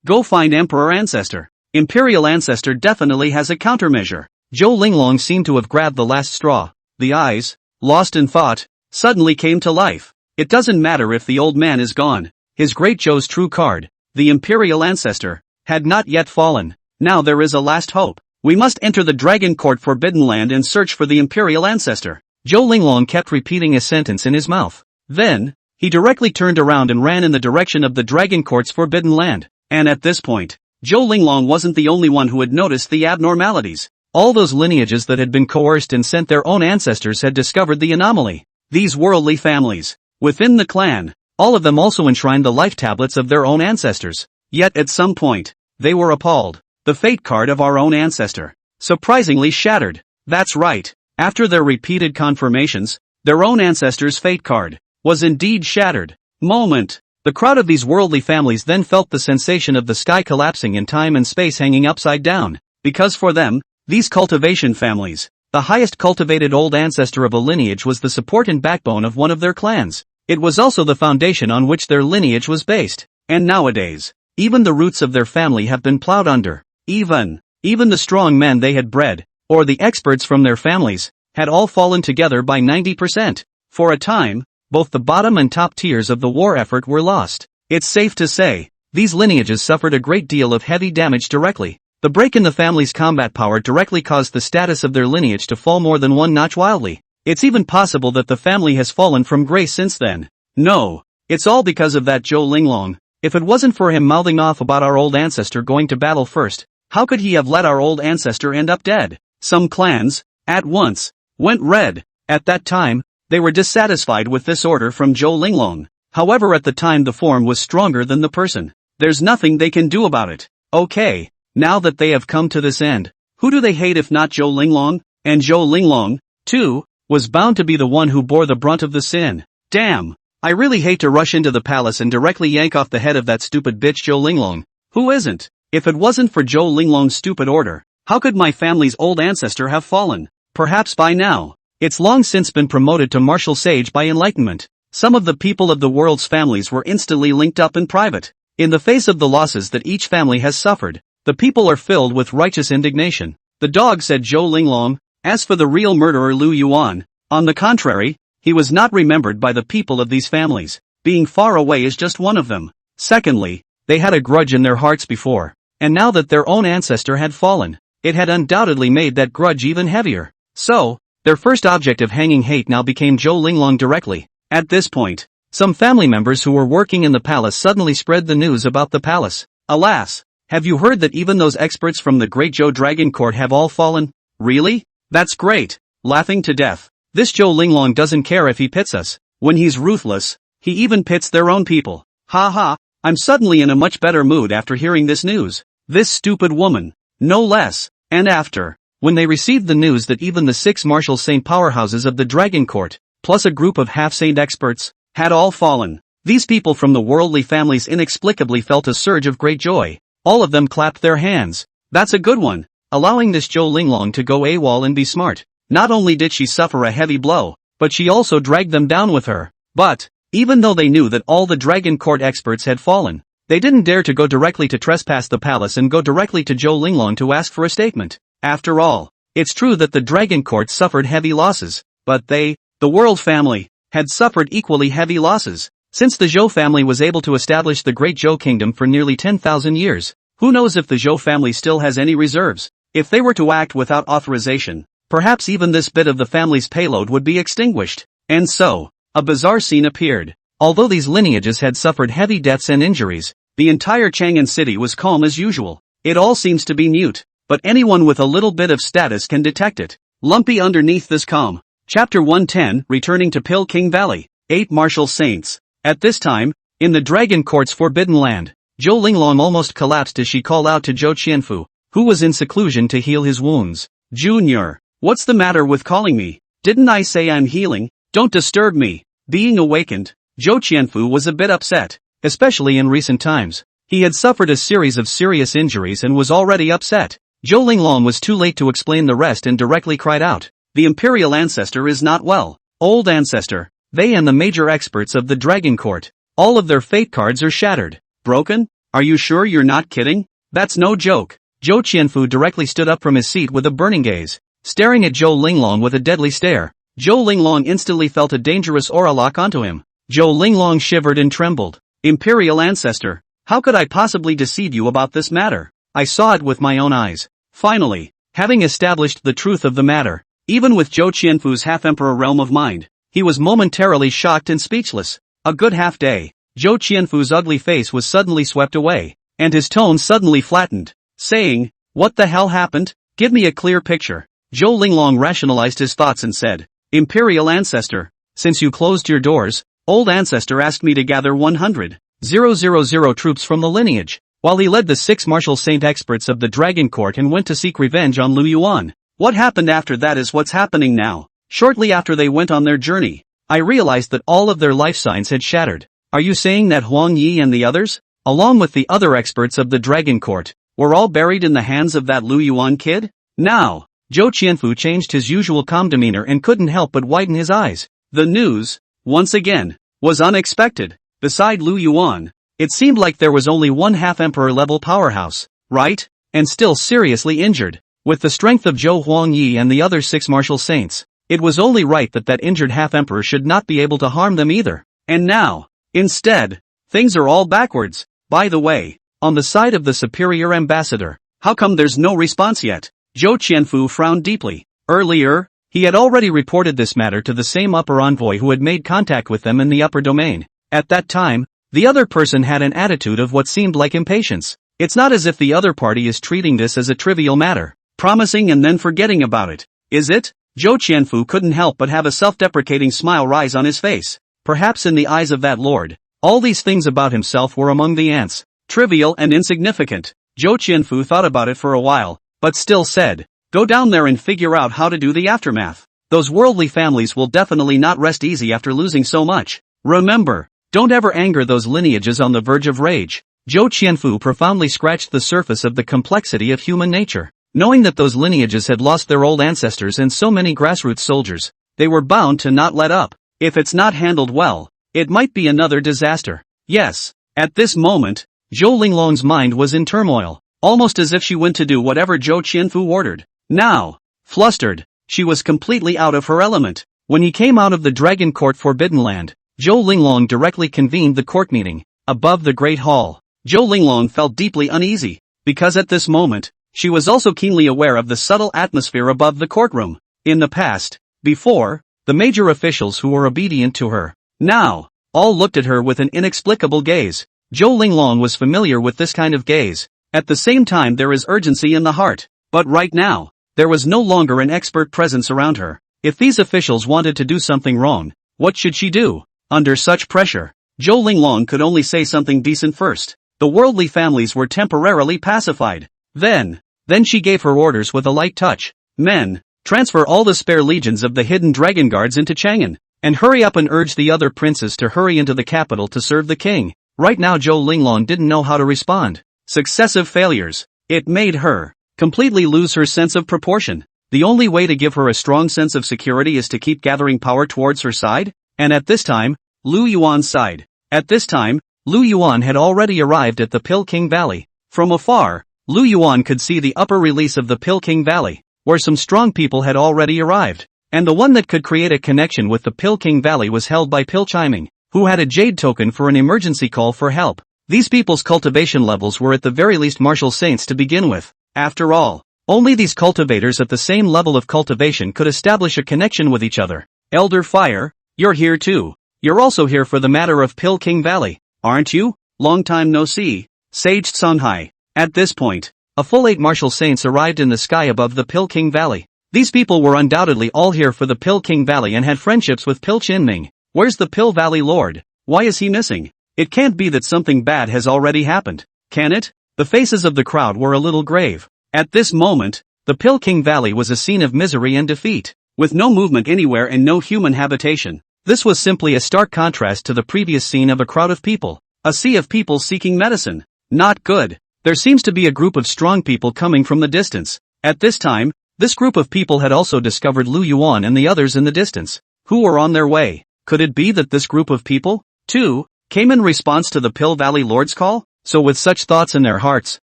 Go find Emperor ancestor. Imperial ancestor definitely has a countermeasure. Zhou Linglong seemed to have grabbed the last straw. The eyes, lost in thought, suddenly came to life. It doesn't matter if the old man is gone. His great Zhou's true card, the Imperial ancestor, had not yet fallen. Now there is a last hope. We must enter the Dragon Court Forbidden Land and search for the Imperial ancestor. Zhou Linglong kept repeating a sentence in his mouth. Then, he directly turned around and ran in the direction of the Dragon Court's forbidden land. And at this point, Zhou Linglong wasn't the only one who had noticed the abnormalities. All those lineages that had been coerced and sent their own ancestors had discovered the anomaly. These worldly families, within the clan, all of them also enshrined the life tablets of their own ancestors. Yet at some point, they were appalled. The fate card of our own ancestor, surprisingly shattered. That's right, after their repeated confirmations, their own ancestor's fate card was indeed shattered. Moment. The crowd of these worldly families then felt the sensation of the sky collapsing and time and space hanging upside down, because for them, these cultivation families, the highest cultivated old ancestor of a lineage was the support and backbone of one of their clans. It was also the foundation on which their lineage was based. And nowadays, even the roots of their family have been plowed under. Even the strong men they had bred, or the experts from their families, had all fallen together by 90%. For a time, both the bottom and top tiers of the war effort were lost. It's safe to say, these lineages suffered a great deal of heavy damage directly. The break in the family's combat power directly caused the status of their lineage to fall more than one notch wildly. It's even possible that the family has fallen from grace since then. No, it's all because of that Zhou Linglong. If it wasn't for him mouthing off about our old ancestor going to battle first, how could he have let our old ancestor end up dead? Some clans, at once, went red. At that time, they were dissatisfied with this order from Zhou Linglong. However, at the time the form was stronger than the person. There's nothing they can do about it. Okay, now that they have come to this end, who do they hate if not Zhou Linglong? And Zhou Linglong, too, was bound to be the one who bore the brunt of the sin. Damn, I really hate to rush into the palace and directly yank off the head of that stupid bitch Zhou Linglong. Who isn't? If it wasn't for Zhou Linglong's stupid order, how could my family's old ancestor have fallen? Perhaps by now, it's long since been promoted to martial sage by enlightenment. Some of the people of the world's families were instantly linked up in private. In the face of the losses that each family has suffered, the people are filled with righteous indignation. The dog said Zhou Linglong. As for the real murderer Lu Yuan, on the contrary, he was not remembered by the people of these families. Being far away is just one of them. Secondly, they had a grudge in their hearts before, and now that their own ancestor had fallen, it had undoubtedly made that grudge even heavier. So, their first object of hanging hate now became Zhou Linglong directly. At this point, some family members who were working in the palace suddenly spread the news about the palace. Alas, have you heard that even those experts from the Great Zhou Dragon Court have all fallen? Really? That's great. Laughing to death. This Zhou Linglong doesn't care if he pits us. When he's ruthless, he even pits their own people. Ha ha, I'm suddenly in a much better mood after hearing this news. This stupid woman. No less. And after, when they received the news that even the 6 martial saint powerhouses of the Dragon Court, plus a group of half-saint experts, had all fallen, these people from the worldly families inexplicably felt a surge of great joy. All of them clapped their hands. That's a good one. Allowing this Zhou Linglong to go AWOL and be smart. Not only did she suffer a heavy blow, but she also dragged them down with her. But, even though they knew that all the Dragon Court experts had fallen, they didn't dare to go directly to trespass the palace and go directly to Zhou Linglong to ask for a statement. After all, it's true that the Dragon Court suffered heavy losses, but they, the world family, had suffered equally heavy losses. Since the Zhou family was able to establish the Great Zhou Kingdom for nearly 10,000 years, who knows if the Zhou family still has any reserves? If they were to act without authorization, perhaps even this bit of the family's payload would be extinguished. And so, a bizarre scene appeared. Although these lineages had suffered heavy deaths and injuries, the entire Chang'an city was calm as usual. It all seems to be mute, but anyone with a little bit of status can detect it. Lumpy underneath this calm. Chapter 110, Returning to Pill King Valley. 8 Martial Saints. At this time, in the Dragon Court's forbidden land, Zhou Linglong almost collapsed as she called out to Zhou Qianfu, who was in seclusion to heal his wounds. Junior, what's the matter with calling me? Didn't I say I'm healing? Don't disturb me. Being awakened, Zhou Qianfu was a bit upset, especially in recent times. He had suffered a series of serious injuries and was already upset. Zhou Linglong was too late to explain the rest and directly cried out, "The imperial ancestor is not well. Old ancestor, they and the major experts of the Dragon Court, all of their fate cards are shattered. Broken? Are you sure you're not kidding? That's no joke." Zhou Qianfu directly stood up from his seat with a burning gaze, staring at Zhou Linglong with a deadly stare. Zhou Linglong instantly felt a dangerous aura lock onto him. Zhou Linglong shivered and trembled. "Imperial ancestor, how could I possibly deceive you about this matter? I saw it with my own eyes." Finally, having established the truth of the matter, Even with Zhou Qianfu's half-emperor realm of mind, he was momentarily shocked and speechless. A good half day, Zhou Qianfu's ugly face was suddenly swept away, and his tone suddenly flattened, saying, "What the hell happened? Give me a clear picture." Zhou Linglong rationalized his thoughts and said, "Imperial ancestor, since you closed your doors, old ancestor asked me to gather 100,000 troops from the lineage, while he led the 6 martial saint experts of the Dragon Court and went to seek revenge on Lu Yuan. What happened after that is what's happening now. Shortly after they went on their journey, I realized that all of their life signs had shattered. Are you saying that Huang Yi and the others, along with the other experts of the Dragon Court, were all buried in the hands of that Lu Yuan kid?" Now, Zhou Qianfu changed his usual calm demeanor and couldn't help but widen his eyes. The news, once again, was unexpected. Beside Lu Yuan, it seemed like there was only one half-emperor level powerhouse, right? And still seriously injured. With the strength of Zhou Huangyi and the other 6 martial saints, it was only right that that injured half-emperor should not be able to harm them either. And now, instead, things are all backwards. By the way, on the side of the superior ambassador, how come there's no response yet? Zhou Qianfu frowned deeply. Earlier, he had already reported this matter to the same upper envoy who had made contact with them in the upper domain. At that time, the other person had an attitude of what seemed like impatience. It's not as if the other party is treating this as a trivial matter, promising and then forgetting about it, is it? Zhou Qianfu couldn't help but have a self-deprecating smile rise on his face. Perhaps in the eyes of that lord, all these things about himself were among the ants, trivial and insignificant. Zhou Qianfu thought about it for a while, but still said, "Go down there and figure out how to do the aftermath. Those worldly families will definitely not rest easy after losing so much. Remember, don't ever anger those lineages on the verge of rage." Zhou Qianfu profoundly scratched the surface of the complexity of human nature. Knowing that those lineages had lost their old ancestors and so many grassroots soldiers, they were bound to not let up. If it's not handled well, it might be another disaster. Yes, at this moment, Zhou Linglong's mind was in turmoil, almost as if she went to do whatever Zhou Qianfu ordered. Now, flustered, she was completely out of her element. When he came out of the Dragon Court Forbidden Land, Zhou Linglong directly convened the court meeting, above the Great Hall. Zhou Linglong felt deeply uneasy, because at this moment, she was also keenly aware of the subtle atmosphere above the courtroom. In the past, before, the major officials who were obedient to her, now, all looked at her with an inexplicable gaze. Zhou Linglong was familiar with this kind of gaze. At the same time there is urgency in the heart. But right now, there was no longer an expert presence around her. If these officials wanted to do something wrong, what should she do? Under such pressure, Zhou Linglong could only say something decent first. The worldly families were temporarily pacified. Then she gave her orders with a light touch. "Men, transfer all the spare legions of the hidden dragon guards into Chang'an, and hurry up and urge the other princes to hurry into the capital to serve the king." Right now Zhou Linglong didn't know how to respond. Successive failures. It made her completely lose her sense of proportion. The only way to give her a strong sense of security is to keep gathering power towards her side, and at this time, Lu Yuan's side. At this time, Lu Yuan had already arrived at the Pilking Valley. From afar, Lu Yuan could see the upper release of the Pilking Valley, where some strong people had already arrived, and the one that could create a connection with the Pilking Valley was held by Pilchiming, who had a jade token for an emergency call for help. These people's cultivation levels were at the very least martial saints to begin with. After all, only these cultivators at the same level of cultivation could establish a connection with each other. "Elder Fire, you're here too. You're also here for the matter of Pilking Valley, aren't you? Long time no see." Sage Songhai. At this point, a full 8 martial saints arrived in the sky above the Pilking Valley. These people were undoubtedly all here for the Pilking Valley and had friendships with Pil Chinming. Where's the Pil Valley Lord? Why is he missing? It can't be that something bad has already happened, can it? The faces of the crowd were a little grave. At this moment, the Pilking Valley was a scene of misery and defeat, with no movement anywhere and no human habitation. This was simply a stark contrast to the previous scene of a crowd of people, a sea of people seeking medicine. Not good. There seems to be a group of strong people coming from the distance. At this time, this group of people had also discovered Lu Yuan and the others in the distance, who were on their way. Could it be that this group of people, too, came in response to the Pil Valley Lord's call? So with such thoughts in their hearts,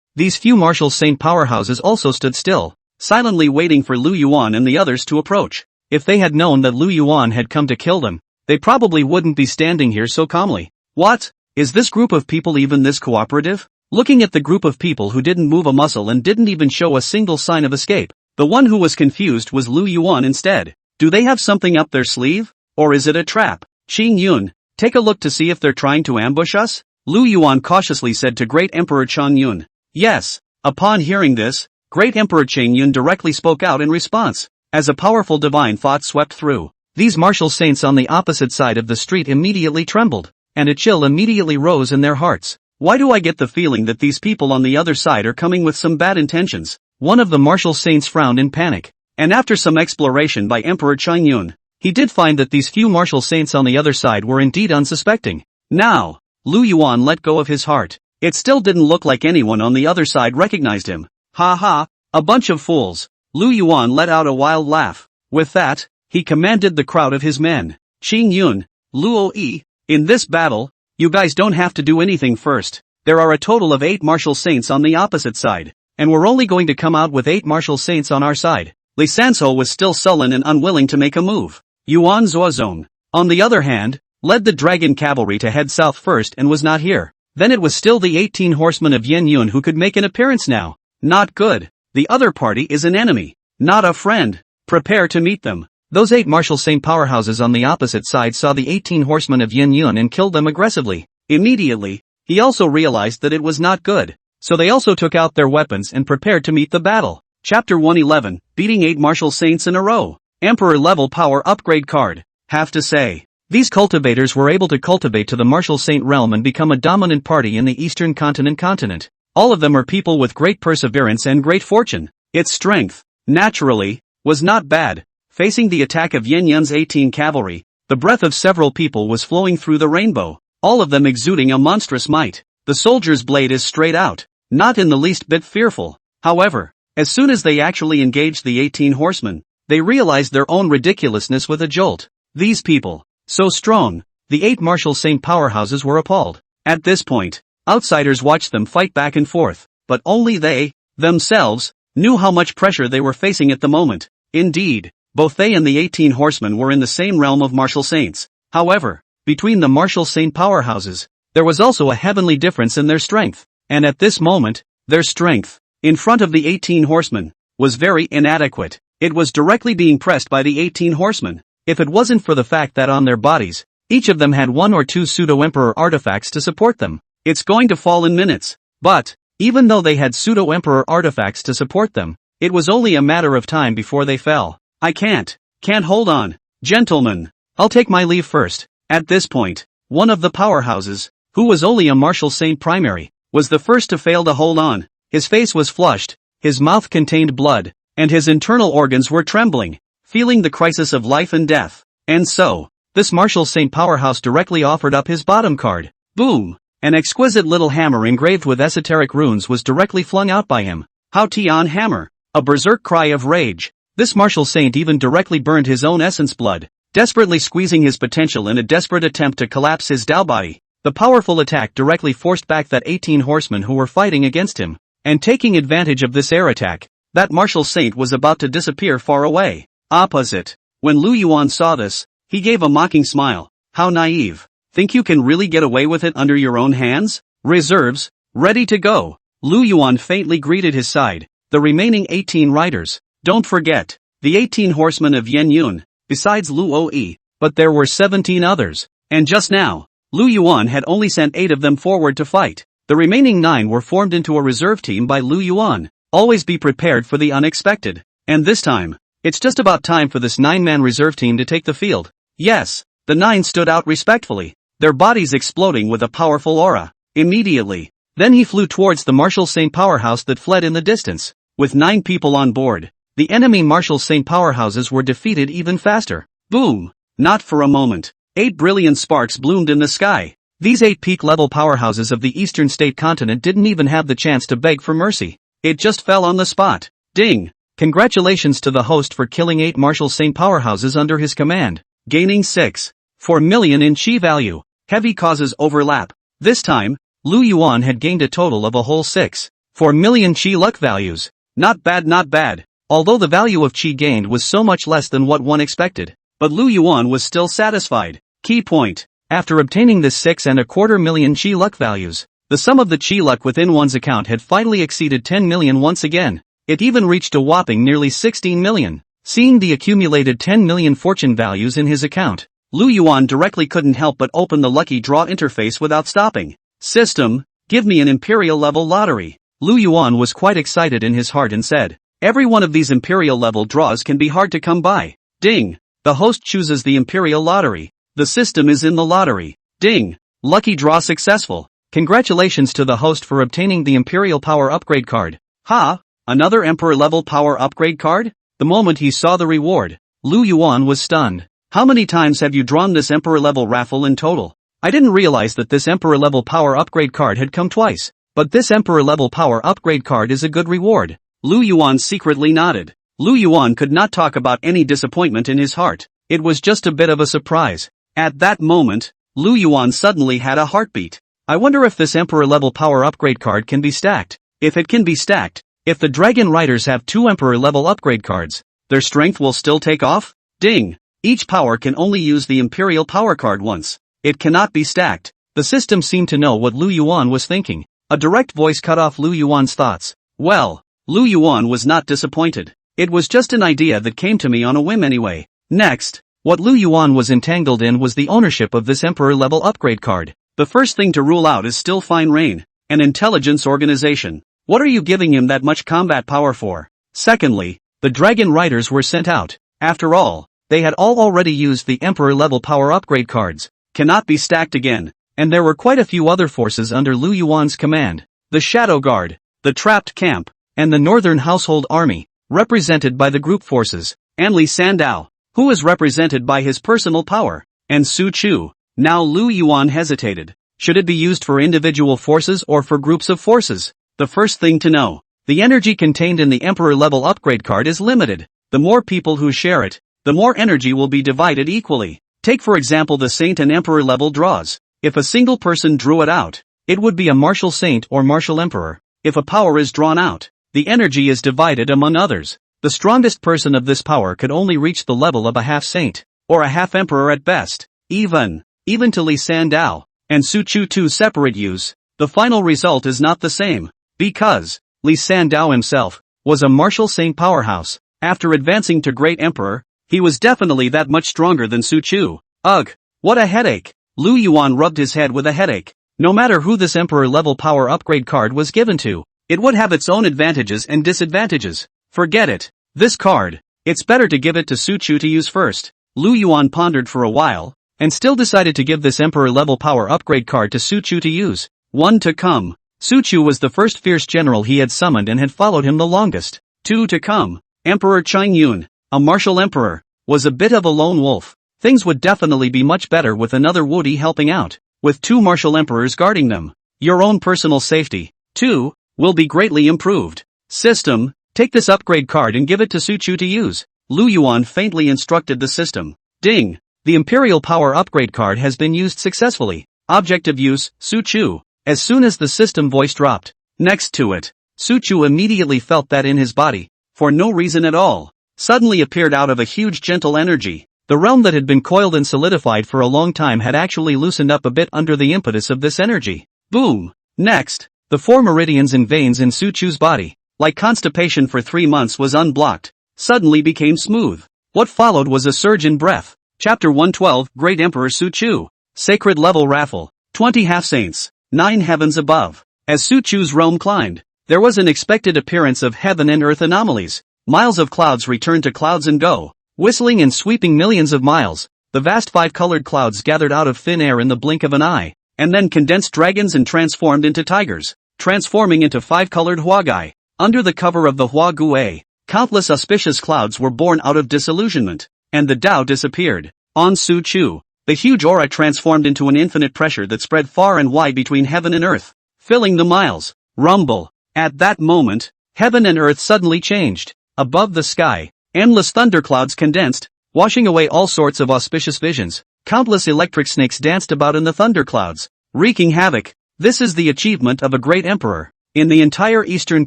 these few martial saint powerhouses also stood still, silently waiting for Lu Yuan and the others to approach. If they had known that Lu Yuan had come to kill them, they probably wouldn't be standing here so calmly. What? Is this group of people even this cooperative? Looking at the group of people who didn't move a muscle and didn't even show a single sign of escape, The one who was confused was Lu Yuan instead. Do they have something up their sleeve? Or is it a trap? Qing Yun, take a look to see if they're trying to ambush us? Lu Yuan cautiously said to Great Emperor Chang Yun. Yes. Upon hearing this, Great Emperor Chang Yun directly spoke out in response. As a powerful divine thought swept through, these martial saints on the opposite side of the street immediately trembled, and a chill immediately rose in their hearts. Why do I get the feeling that these people on the other side are coming with some bad intentions? One of the martial saints frowned in panic, and after some exploration by Emperor Chang Yun, he did find that these few martial saints on the other side were indeed unsuspecting. Now, Lu Yuan let go of his heart. It still didn't look like anyone on the other side recognized him. Ha ha, a bunch of fools. Lu Yuan let out a wild laugh. With that, he commanded the crowd of his men. Qing Yun, Luo Yi, in this battle, you guys don't have to do anything first. There are a total of 8 martial saints on the opposite side, and we're only going to come out with 8 martial saints on our side. Li Sanso was still sullen and unwilling to make a move. Yuan Zuozong, on the other hand, led the dragon cavalry to head south first and was not here. Then it was still the 18 horsemen of Yen Yun who could make an appearance now. Not good. The other party is an enemy, not a friend. Prepare to meet them. Those 8 martial saint powerhouses on the opposite side saw the 18 horsemen of Yen Yun and killed them aggressively. Immediately, he also realized that it was not good. So they also took out their weapons and prepared to meet the battle. Chapter 111, Beating 8 Martial Saints in a Row. Emperor Level Power Upgrade Card. Have to say, these cultivators were able to cultivate to the martial saint realm and become a dominant party in the Eastern continent. All of them are people with great perseverance and great fortune. Its strength, naturally, was not bad. Facing the attack of Yen Yun's 18 cavalry, the breath of several people was flowing through the rainbow, all of them exuding a monstrous might. The soldier's blade is straight out, not in the least bit fearful. However, as soon as they actually engaged the 18 horsemen, they realized their own ridiculousness with a jolt. These people, so strong, the 8 martial saint powerhouses were appalled. At this point, outsiders watched them fight back and forth, but only they, themselves, knew how much pressure they were facing at the moment. Indeed, both they and the 18 horsemen were in the same realm of martial saints. However, between the martial saint powerhouses, there was also a heavenly difference in their strength. And at this moment, their strength, in front of the 18 horsemen, was very inadequate. It was directly being pressed by the 18 horsemen. If it wasn't for the fact that on their bodies, each of them had 1 or 2 pseudo-emperor artifacts to support them, it's going to fall in minutes. But, even though they had pseudo-emperor artifacts to support them, it was only a matter of time before they fell. I can't hold on. Gentlemen, I'll take my leave first. At this point, one of the powerhouses, who was only a martial saint primary, was the first to fail to hold on. His face was flushed, his mouth contained blood, and his internal organs were trembling, feeling the crisis of life and death. And so, this martial saint powerhouse directly offered up his bottom card. Boom! An exquisite little hammer engraved with esoteric runes was directly flung out by him. Hao Tian hammer! A berserk cry of rage. This martial saint even directly burned his own essence blood, desperately squeezing his potential in a desperate attempt to collapse his Dao body. The powerful attack directly forced back that 18 horsemen who were fighting against him, and taking advantage of this air attack, that martial saint was about to disappear far away. Opposite. When Lu Yuan saw this, he gave a mocking smile. How naive. Think you can really get away with it under your own hands? Reserves, ready to go. Lu Yuan faintly greeted his side, the remaining 18 riders. Don't forget, the 18 horsemen of Yen Yun, besides Luo Yi, but there were 17 others, and just now, Lu Yuan had only sent 8 of them forward to fight. The remaining 9 were formed into a reserve team by Lu Yuan. Always be prepared for the unexpected. And this time, it's just about time for this 9-man reserve team to take the field. Yes, the 9 stood out respectfully, their bodies exploding with a powerful aura. Immediately, then he flew towards the martial saint powerhouse that fled in the distance. With 9 people on board, the enemy martial saint powerhouses were defeated even faster. Boom! Not for a moment. 8 brilliant sparks bloomed in the sky. These 8 peak-level powerhouses of the eastern state continent didn't even have the chance to beg for mercy. It just fell on the spot. Ding! Congratulations to the host for killing 8 martial saint powerhouses under his command. Gaining 6.4 million in chi value. Heavy causes overlap. This time, Lu Yuan had gained a total of a whole 6.4 million chi luck values. Not bad, not bad. Although the value of chi gained was so much less than what one expected, but Lu Yuan was still satisfied. Key point. After obtaining this 6.25 million chi luck values, the sum of the chi luck within one's account had finally exceeded 10 million once again. It even reached a whopping nearly 16 million. Seeing the accumulated 10 million fortune values in his account, Lu Yuan directly couldn't help but open the lucky draw interface without stopping. System, give me an imperial level lottery. Lu Yuan was quite excited in his heart and said, every one of these imperial level draws can be hard to come by. Ding! The host chooses the imperial lottery. The system is in the lottery. Ding! Lucky draw successful. Congratulations to the host for obtaining the imperial power upgrade card. Ha! Another emperor level power upgrade card? The moment he saw the reward, Lu Yuan was stunned. How many times have you drawn this emperor level raffle in total? I didn't realize that this emperor level power upgrade card had come twice. But this emperor level power upgrade card is a good reward. Lu Yuan secretly nodded. Lu Yuan could not talk about any disappointment in his heart. It was just a bit of a surprise. At that moment, Lu Yuan suddenly had a heartbeat. I wonder if this emperor level power upgrade card can be stacked. If it can be stacked, if the dragon riders have 2 emperor level upgrade cards, their strength will still take off? Ding! Each power can only use the imperial power card once. It cannot be stacked. The system seemed to know what Lu Yuan was thinking. A direct voice cut off Lu Yuan's thoughts. Well, Lu Yuan was not disappointed. It was just an idea that came to me on a whim anyway. Next, what Lu Yuan was entangled in was the ownership of this emperor level upgrade card. The first thing to rule out is still Fine Rain, an intelligence organization. What are you giving him that much combat power for? Secondly, the dragon riders were sent out. After all, they had all already used the emperor level power upgrade cards. Cannot be stacked again. And there were quite a few other forces under Lu Yuan's command. The Shadow Guard, the Trapped Camp, and the Northern Household Army, represented by the group forces, and Li Sandao, who was represented by his personal power, and Su Chu. Now Lu Yuan hesitated. Should it be used for individual forces or for groups of forces? The first thing to know, the energy contained in the Emperor level upgrade card is limited. The more people who share it, the more energy will be divided equally. Take for example the Saint and Emperor level draws. If a single person drew it out, it would be a martial saint or martial emperor. If a power is drawn out, the energy is divided among others. The strongest person of this power could only reach the level of a half saint, or a half emperor at best. Even to Li Sandao and Su Chu 2 separate use, the final result is not the same. Because Li Sandao himself was a martial saint powerhouse. After advancing to Great Emperor, he was definitely that much stronger than Su Chu. Ugh, what a headache. Lu Yuan rubbed his head with a headache. No matter who this Emperor level power upgrade card was given to, it would have its own advantages and disadvantages. Forget it. This card, it's better to give it to Su Chu to use first. Lu Yuan pondered for a while, and still decided to give this Emperor level power upgrade card to Su Chu to use. One to come. Su Chu was the first fierce general he had summoned and had followed him the longest. Two to come. Emperor Chang Yun, a martial emperor, was a bit of a lone wolf. Things would definitely be much better with another Woody helping out, with 2 martial emperors guarding them. Your own personal safety, too, will be greatly improved. System, take this upgrade card and give it to Su Chu to use. Lu Yuan faintly instructed the system. Ding! The Imperial Power upgrade card has been used successfully. Object of use, Su Chu. As soon as the system voice dropped next to it, Su Chu immediately felt that in his body, for no reason at all, suddenly appeared out of a huge gentle energy. The realm that had been coiled and solidified for a long time had actually loosened up a bit under the impetus of this energy. Boom! Next, the 4 meridians and veins in Su Chu's body, like constipation for 3 months was unblocked, suddenly became smooth. What followed was a surge in breath. Chapter 112, Great Emperor Su Chu. Sacred Level Raffle. 20 half-saints. 9 heavens above. As Su Chu's realm climbed, there was an expected appearance of heaven and earth anomalies. Miles of clouds returned to clouds and go, whistling and sweeping millions of miles. The vast 5-colored clouds gathered out of thin air in the blink of an eye, and then condensed dragons and transformed into tigers, transforming into 5-colored huagai. Under the cover of the Hua Gui, countless auspicious clouds were born out of disillusionment, and the Tao disappeared. On Su Chu, the huge aura transformed into an infinite pressure that spread far and wide between heaven and earth, filling the miles. Rumble. At that moment, heaven and earth suddenly changed. Above the sky, endless thunderclouds condensed, washing away all sorts of auspicious visions. Countless electric snakes danced about in the thunderclouds, wreaking havoc. This is the achievement of a great emperor. In the entire eastern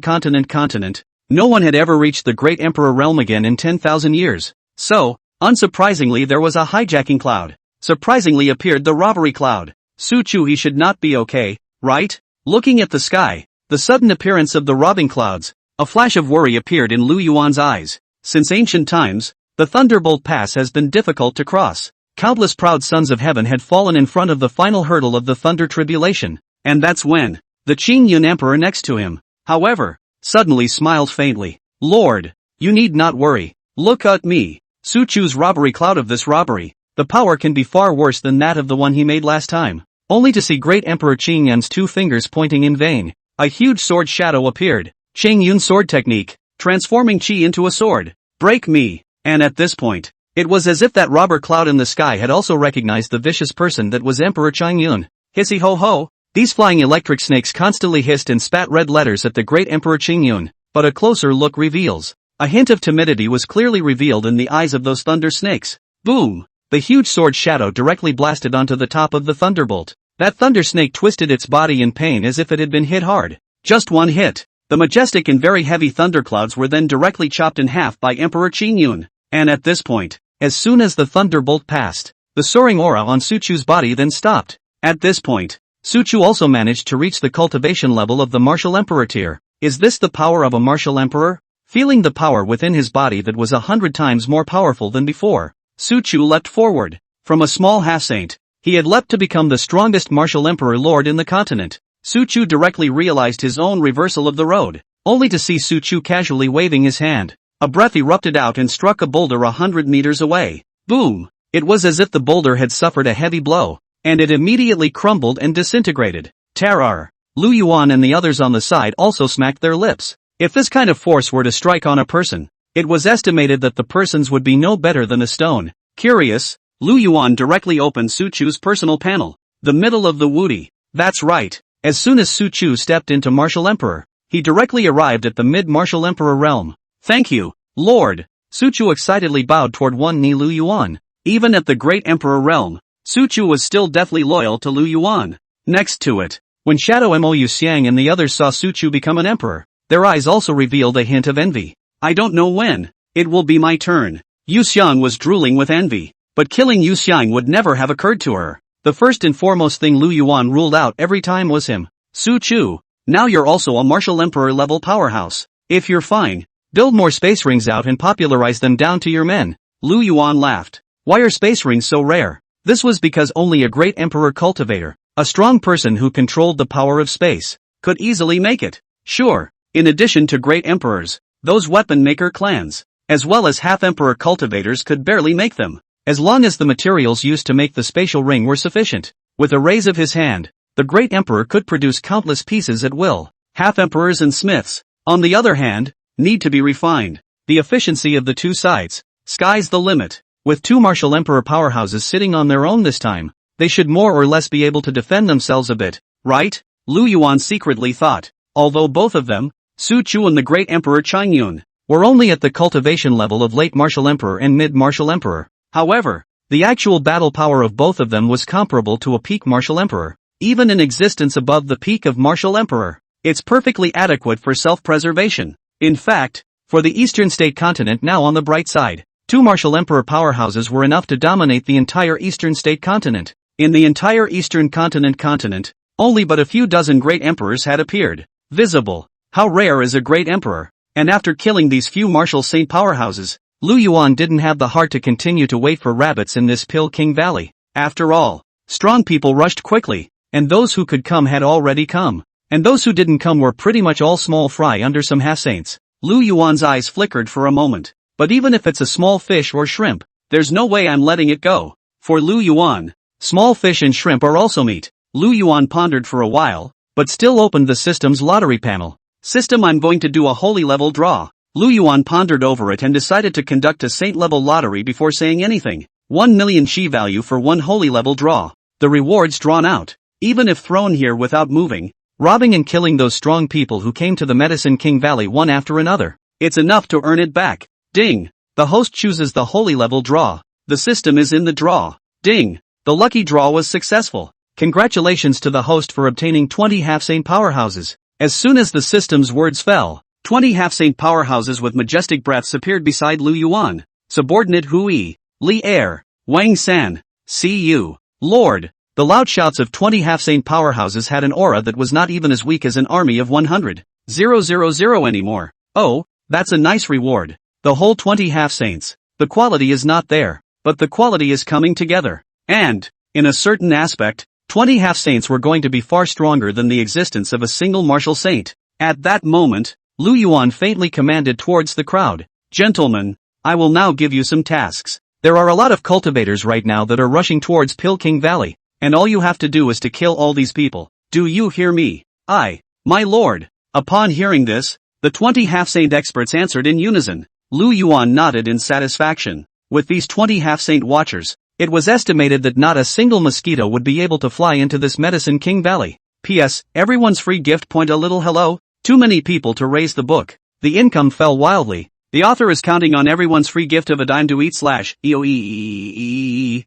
continent, no one had ever reached the great emperor realm again in 10,000 years. So, unsurprisingly there was a hijacking cloud. Surprisingly appeared the robbery cloud. Su Chu, he should not be okay, right? Looking at the sky, the sudden appearance of the robbing clouds, A flash of worry appeared in Lu Yuan's eyes. Since ancient times, the Thunderbolt Pass has been difficult to cross. Countless proud sons of heaven had fallen in front of the final hurdle of the Thunder Tribulation. And that's when the Qing Yun Emperor next to him, however, suddenly smiled faintly. Lord, you need not worry. Look at me. Su Chu's robbery cloud of this robbery. The power can be far worse than that of the one he made last time. Only to see Great Emperor Qing Yun's 2 fingers pointing in vain. A huge sword shadow appeared. Qing Yun's sword technique, transforming Qi into a sword. Break me. And at this point, it was as if that robber cloud in the sky had also recognized the vicious person that was Emperor Qing Yun. Hissy ho ho. These flying electric snakes constantly hissed and spat red letters at the great Emperor Qing Yun, but a closer look reveals. A hint of timidity was clearly revealed in the eyes of those thunder snakes. Boom! The huge sword shadow directly blasted onto the top of the thunderbolt. That thunder snake twisted its body in pain as if it had been hit hard. Just one hit. The majestic and very heavy thunderclouds were then directly chopped in half by Emperor Qing Yun. And at this point, as soon as the thunderbolt passed, the soaring aura on Su Chu's body then stopped. At this point, Su Chu also managed to reach the cultivation level of the martial emperor tier. Is this the power of a martial emperor? Feeling the power within his body that was 100 times more powerful than before, Su Chu leapt forward. From a small half-saint, he had leapt to become the strongest martial emperor lord in the continent. Su Chu directly realized his own reversal of the road, only to see Su Chu casually waving his hand. A breath erupted out and struck a boulder 100 meters away. Boom! It was as if the boulder had suffered a heavy blow, and it immediately crumbled and disintegrated. Terror! Lu Yuan and the others on the side also smacked their lips. If this kind of force were to strike on a person, it was estimated that the persons would be no better than a stone. Curious, Lu Yuan directly opened Su Chu's personal panel. The middle of the Wudi. That's right. As soon as Su Chu stepped into Martial Emperor, he directly arrived at the mid-Martial Emperor realm. Thank you, Lord. Su Chu excitedly bowed toward one knee Lu Yuan. Even at the Great Emperor realm, Su Chu was still deathly loyal to Lu Yuan. Next to it, when Shadow Mo Yu Xiang and the others saw Su Chu become an emperor, their eyes also revealed a hint of envy. I don't know when. It will be my turn. Yu Xiang was drooling with envy, but killing Yu Xiang would never have occurred to her. The first and foremost thing Lu Yuan ruled out every time was him. Su Chu, now you're also a martial emperor level powerhouse. If you're fine, build more space rings out and popularize them down to your men. Lu Yuan laughed. Why are space rings so rare? This was because only a great emperor cultivator, a strong person who controlled the power of space, could easily make it. Sure, in addition to great emperors, those weapon maker clans, as well as half-emperor cultivators could barely make them, as long as the materials used to make the spatial ring were sufficient. With a raise of his hand, the great emperor could produce countless pieces at will. Half-emperors and smiths, on the other hand, need to be refined. The efficiency of the two sides, sky's the limit. With two martial emperor powerhouses sitting on their own this time, they should more or less be able to defend themselves a bit, right? Lu Yuan secretly thought, although both of them, Su Chu and the great emperor Qing Yun, were only at the cultivation level of late martial emperor and mid-martial emperor. However, the actual battle power of both of them was comparable to a peak martial emperor, even in existence above the peak of martial emperor. It's perfectly adequate for self-preservation. In fact, for the eastern state continent now on the bright side, two martial emperor powerhouses were enough to dominate the entire eastern state continent. In the entire eastern continent, only but a few dozen great emperors had appeared visible. How rare is a great emperor? And after killing these few martial saint powerhouses, Lu Yuan didn't have the heart to continue to wait for rabbits in this Pill King Valley. After all, strong people rushed quickly, and those who could come had already come, and those who didn't come were pretty much all small fry under some half-saints. Lu Yuan's eyes flickered for a moment. But even if it's a small fish or shrimp, there's no way I'm letting it go. For Lu Yuan, small fish and shrimp are also meat. Lu Yuan pondered for a while, but still opened the system's lottery panel. System, I'm going to do a holy level draw. Lu Yuan pondered over it and decided to conduct a saint level lottery before saying anything. 1 million Qi value for one holy level draw. The rewards drawn out, even if thrown here without moving, robbing and killing those strong people who came to the Medicine King Valley one after another. It's enough to earn it back. Ding! The host chooses the holy level draw. The system is in the draw. Ding! The lucky draw was successful. Congratulations to the host for obtaining 20 half-saint powerhouses. As soon as the system's words fell, 20 half-saint powerhouses with majestic breaths appeared beside Lu Yuan. Subordinate Hui, Li Er, Wang San, C.U. Lord. The loud shouts of 20 half-saint powerhouses had an aura that was not even as weak as an army of 100,000 anymore. Oh, that's a nice reward. The whole 20 half-saints. The quality is not there, but the quality is coming together. And, in a certain aspect, 20 half-saints were going to be far stronger than the existence of a single martial saint. At that moment, Lu Yuan faintly commanded towards the crowd, "Gentlemen, I will now give you some tasks. There are a lot of cultivators right now that are rushing towards Pilking Valley, and all you have to do is to kill all these people. Do you hear me?" "Aye, my lord." Upon hearing this, the 20 half-saint experts answered in unison. Lu Yuan nodded in satisfaction. With these 20 half-saint watchers, it was estimated that not a single mosquito would be able to fly into this Medicine King Valley. P.S. Everyone's free gift point a little hello? Too many people to raise the book. The income fell wildly. The author is counting on everyone's free gift of a dime to eat /EOE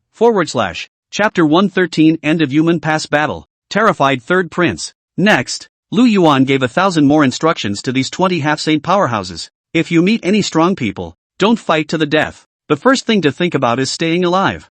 / Chapter 113 End of Human Pass Battle. Terrified Third Prince. Next, Lu Yuan gave 1,000 more instructions to these 20 half-saint powerhouses. If you meet any strong people, don't fight to the death. The first thing to think about is staying alive.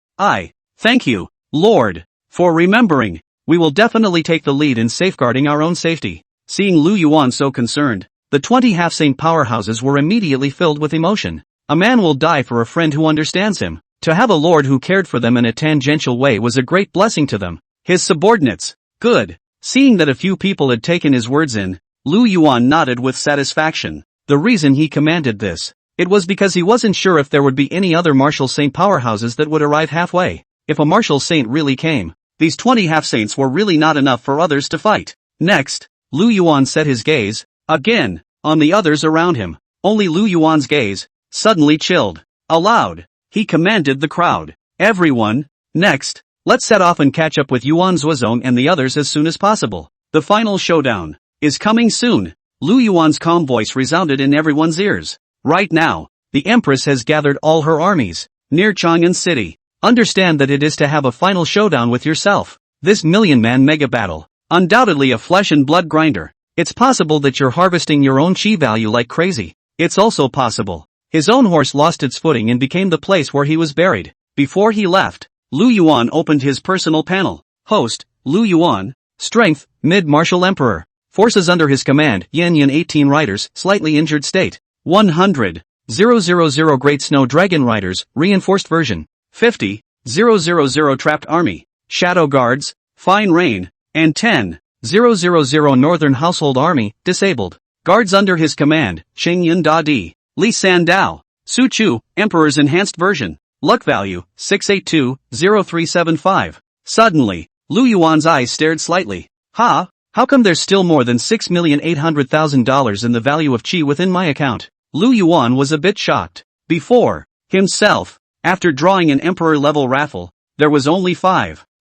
Thank you, Lord, for remembering. We will definitely take the lead in safeguarding our own safety. Seeing Lu Yuan so concerned, the 20 half-saint powerhouses were immediately filled with emotion. A man will die for a friend who understands him. To have a lord who cared for them in a tangential way was a great blessing to them. His subordinates. Good. Seeing that a few people had taken his words in, Lu Yuan nodded with satisfaction. The reason he commanded this, it was because he wasn't sure if there would be any other martial saint powerhouses that would arrive halfway. If a martial saint really came, these 20 half-saints were really not enough for others to fight. Next, Lu Yuan set his gaze, again, on the others around him. Only Lu Yuan's gaze, suddenly chilled. Aloud, he commanded the crowd. Everyone, next, let's set off and catch up with Yuan Zuozong and the others as soon as possible. The final showdown is coming soon. Lu Yuan's calm voice resounded in everyone's ears. Right now, the Empress has gathered all her armies, near Chang'an City. Understand that it is to have a final showdown with yourself. This million-man mega battle, undoubtedly a flesh and blood grinder. It's possible that you're harvesting your own chi value like crazy. It's also possible his own horse lost its footing and became the place where he was buried. Before he left, Lu Yuan opened his personal panel. Host, Lu Yuan. Strength, mid-martial emperor. Forces under his command, Yan 18 riders, slightly injured state. 100. 000 Great Snow Dragon Riders, reinforced version. 50. 000 Trapped Army. Shadow Guards, Fine Rain. And 10. 000 Northern Household Army, disabled. Guards under his command, Qingyan Da Di. Li Sandao. Su Chu, Emperor's enhanced version. Luck value, 682-0375. Suddenly, Lu Yuan's eyes stared slightly. How come there's still more than $6,800,000 in the value of chi within my account? Lu Yuan was a bit shocked. Before himself, after drawing an emperor-level raffle, there was only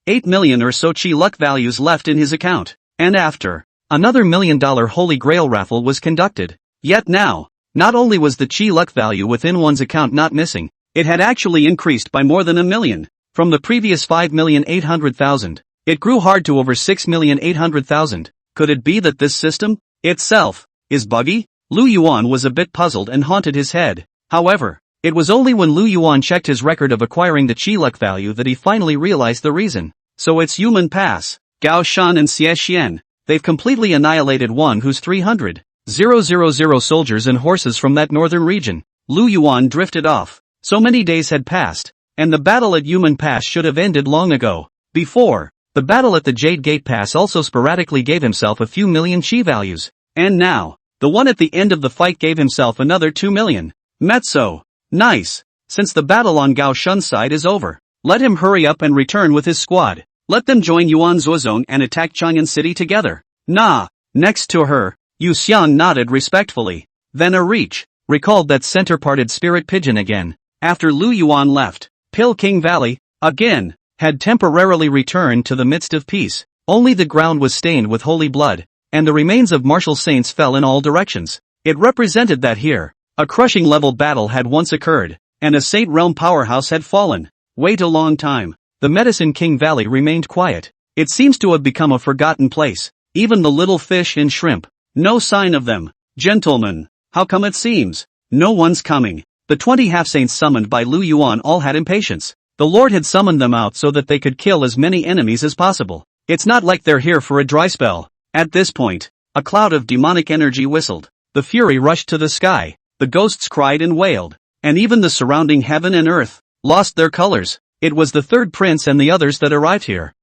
8 million or so chi luck values left in his account. And after, another $1 million Holy Grail raffle was conducted. Yet now, not only was the chi luck value within one's account not missing, it had actually increased by more than $1 million. From the previous 5,800,000, it grew hard to over 6,800,000. Could it be that this system, itself, is buggy? Lu Yuan was a bit puzzled and haunted his head. However, it was only when Lu Yuan checked his record of acquiring the chi luck value that he finally realized the reason. So it's Human Pass. Gao Shan and Xie Xian, they've completely annihilated one who's 300. 000 soldiers and horses from that northern region. Lu Yuan drifted off. So many days had passed, and the battle at Human Pass should have ended long ago. Before, the battle at the Jade Gate Pass also sporadically gave himself a few million chi values. And now, the one at the end of the fight gave himself another 2 million. Mezzo. Nice. Since the battle on Gao Shun's side is over, let him hurry up and return with his squad. Let them join Yuan Zuozong and attack Chang'an City together. Nah. Next to her, Yu Xiang nodded respectfully. Then a reach, recalled that center-parted spirit pigeon again. After Lu Yuan left, Pilking Valley, again, had temporarily returned to the midst of peace. Only the ground was stained with holy blood, and the remains of martial saints fell in all directions. It represented that here, a crushing level battle had once occurred, and a Saint Realm powerhouse had fallen. Wait a long time. The Medicine King Valley remained quiet. It seems to have become a forgotten place. Even the little fish and shrimp. No sign of them. Gentlemen, how come it seems no one's coming? The 20 half-saints summoned by Lu Yuan all had impatience. The Lord had summoned them out so that they could kill as many enemies as possible. It's not like they're here for a dry spell. At this point, a cloud of demonic energy whistled. the fury rushed to the sky, the ghosts cried and wailed, and even the surrounding heaven and earth lost their colors. It was the third prince and the others that arrived here.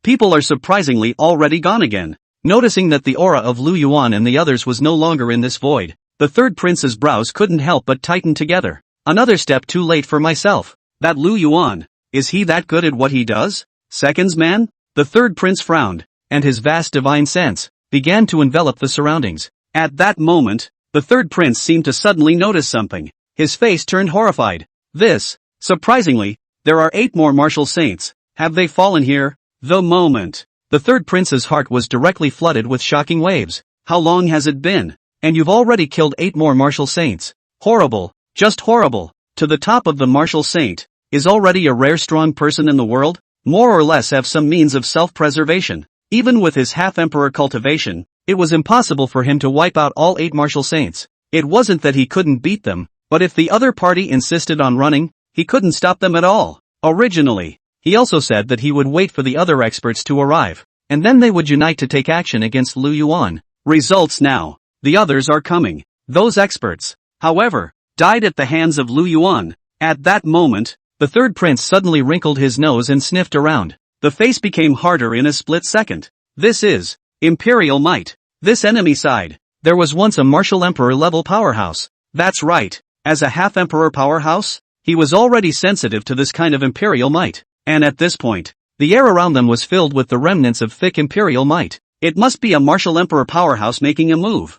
People are surprisingly already gone again. Noticing that the aura of Lu Yuan and the others was no longer in this void, the third prince's brows couldn't help but tighten together. Another step too late for myself. That Lu Yuan, is he that good at what he does? Seconds, man? The third prince frowned, and his vast divine sense began to envelop the surroundings. At that moment, the third prince seemed to suddenly notice something. His face turned horrified. Surprisingly, there are 8 more martial saints. Have they fallen here? The moment. The third prince's heart was directly flooded with shocking waves. How long has it been? And you've already killed 8 more martial saints. Horrible. Just horrible. To the top of the martial saint is already a rare strong person in the world, more or less have some means of self-preservation. Even with his half-emperor cultivation, it was impossible for him to wipe out all 8 martial saints. It wasn't that he couldn't beat them, but if the other party insisted on running, he couldn't stop them at all. Originally, he also said that he would wait for the other experts to arrive, and then they would unite to take action against Lu Yuan. Results now. The others are coming. Those experts, however, died at the hands of Lu Yuan. At that moment, the third prince suddenly wrinkled his nose and sniffed around. The face became harder in a split second. This is imperial might. This enemy side. There was once a martial emperor level powerhouse. That's right. As a half-emperor powerhouse, he was already sensitive to this kind of imperial might. And at this point, the air around them was filled with the remnants of thick imperial might. It must be a martial emperor powerhouse making a move.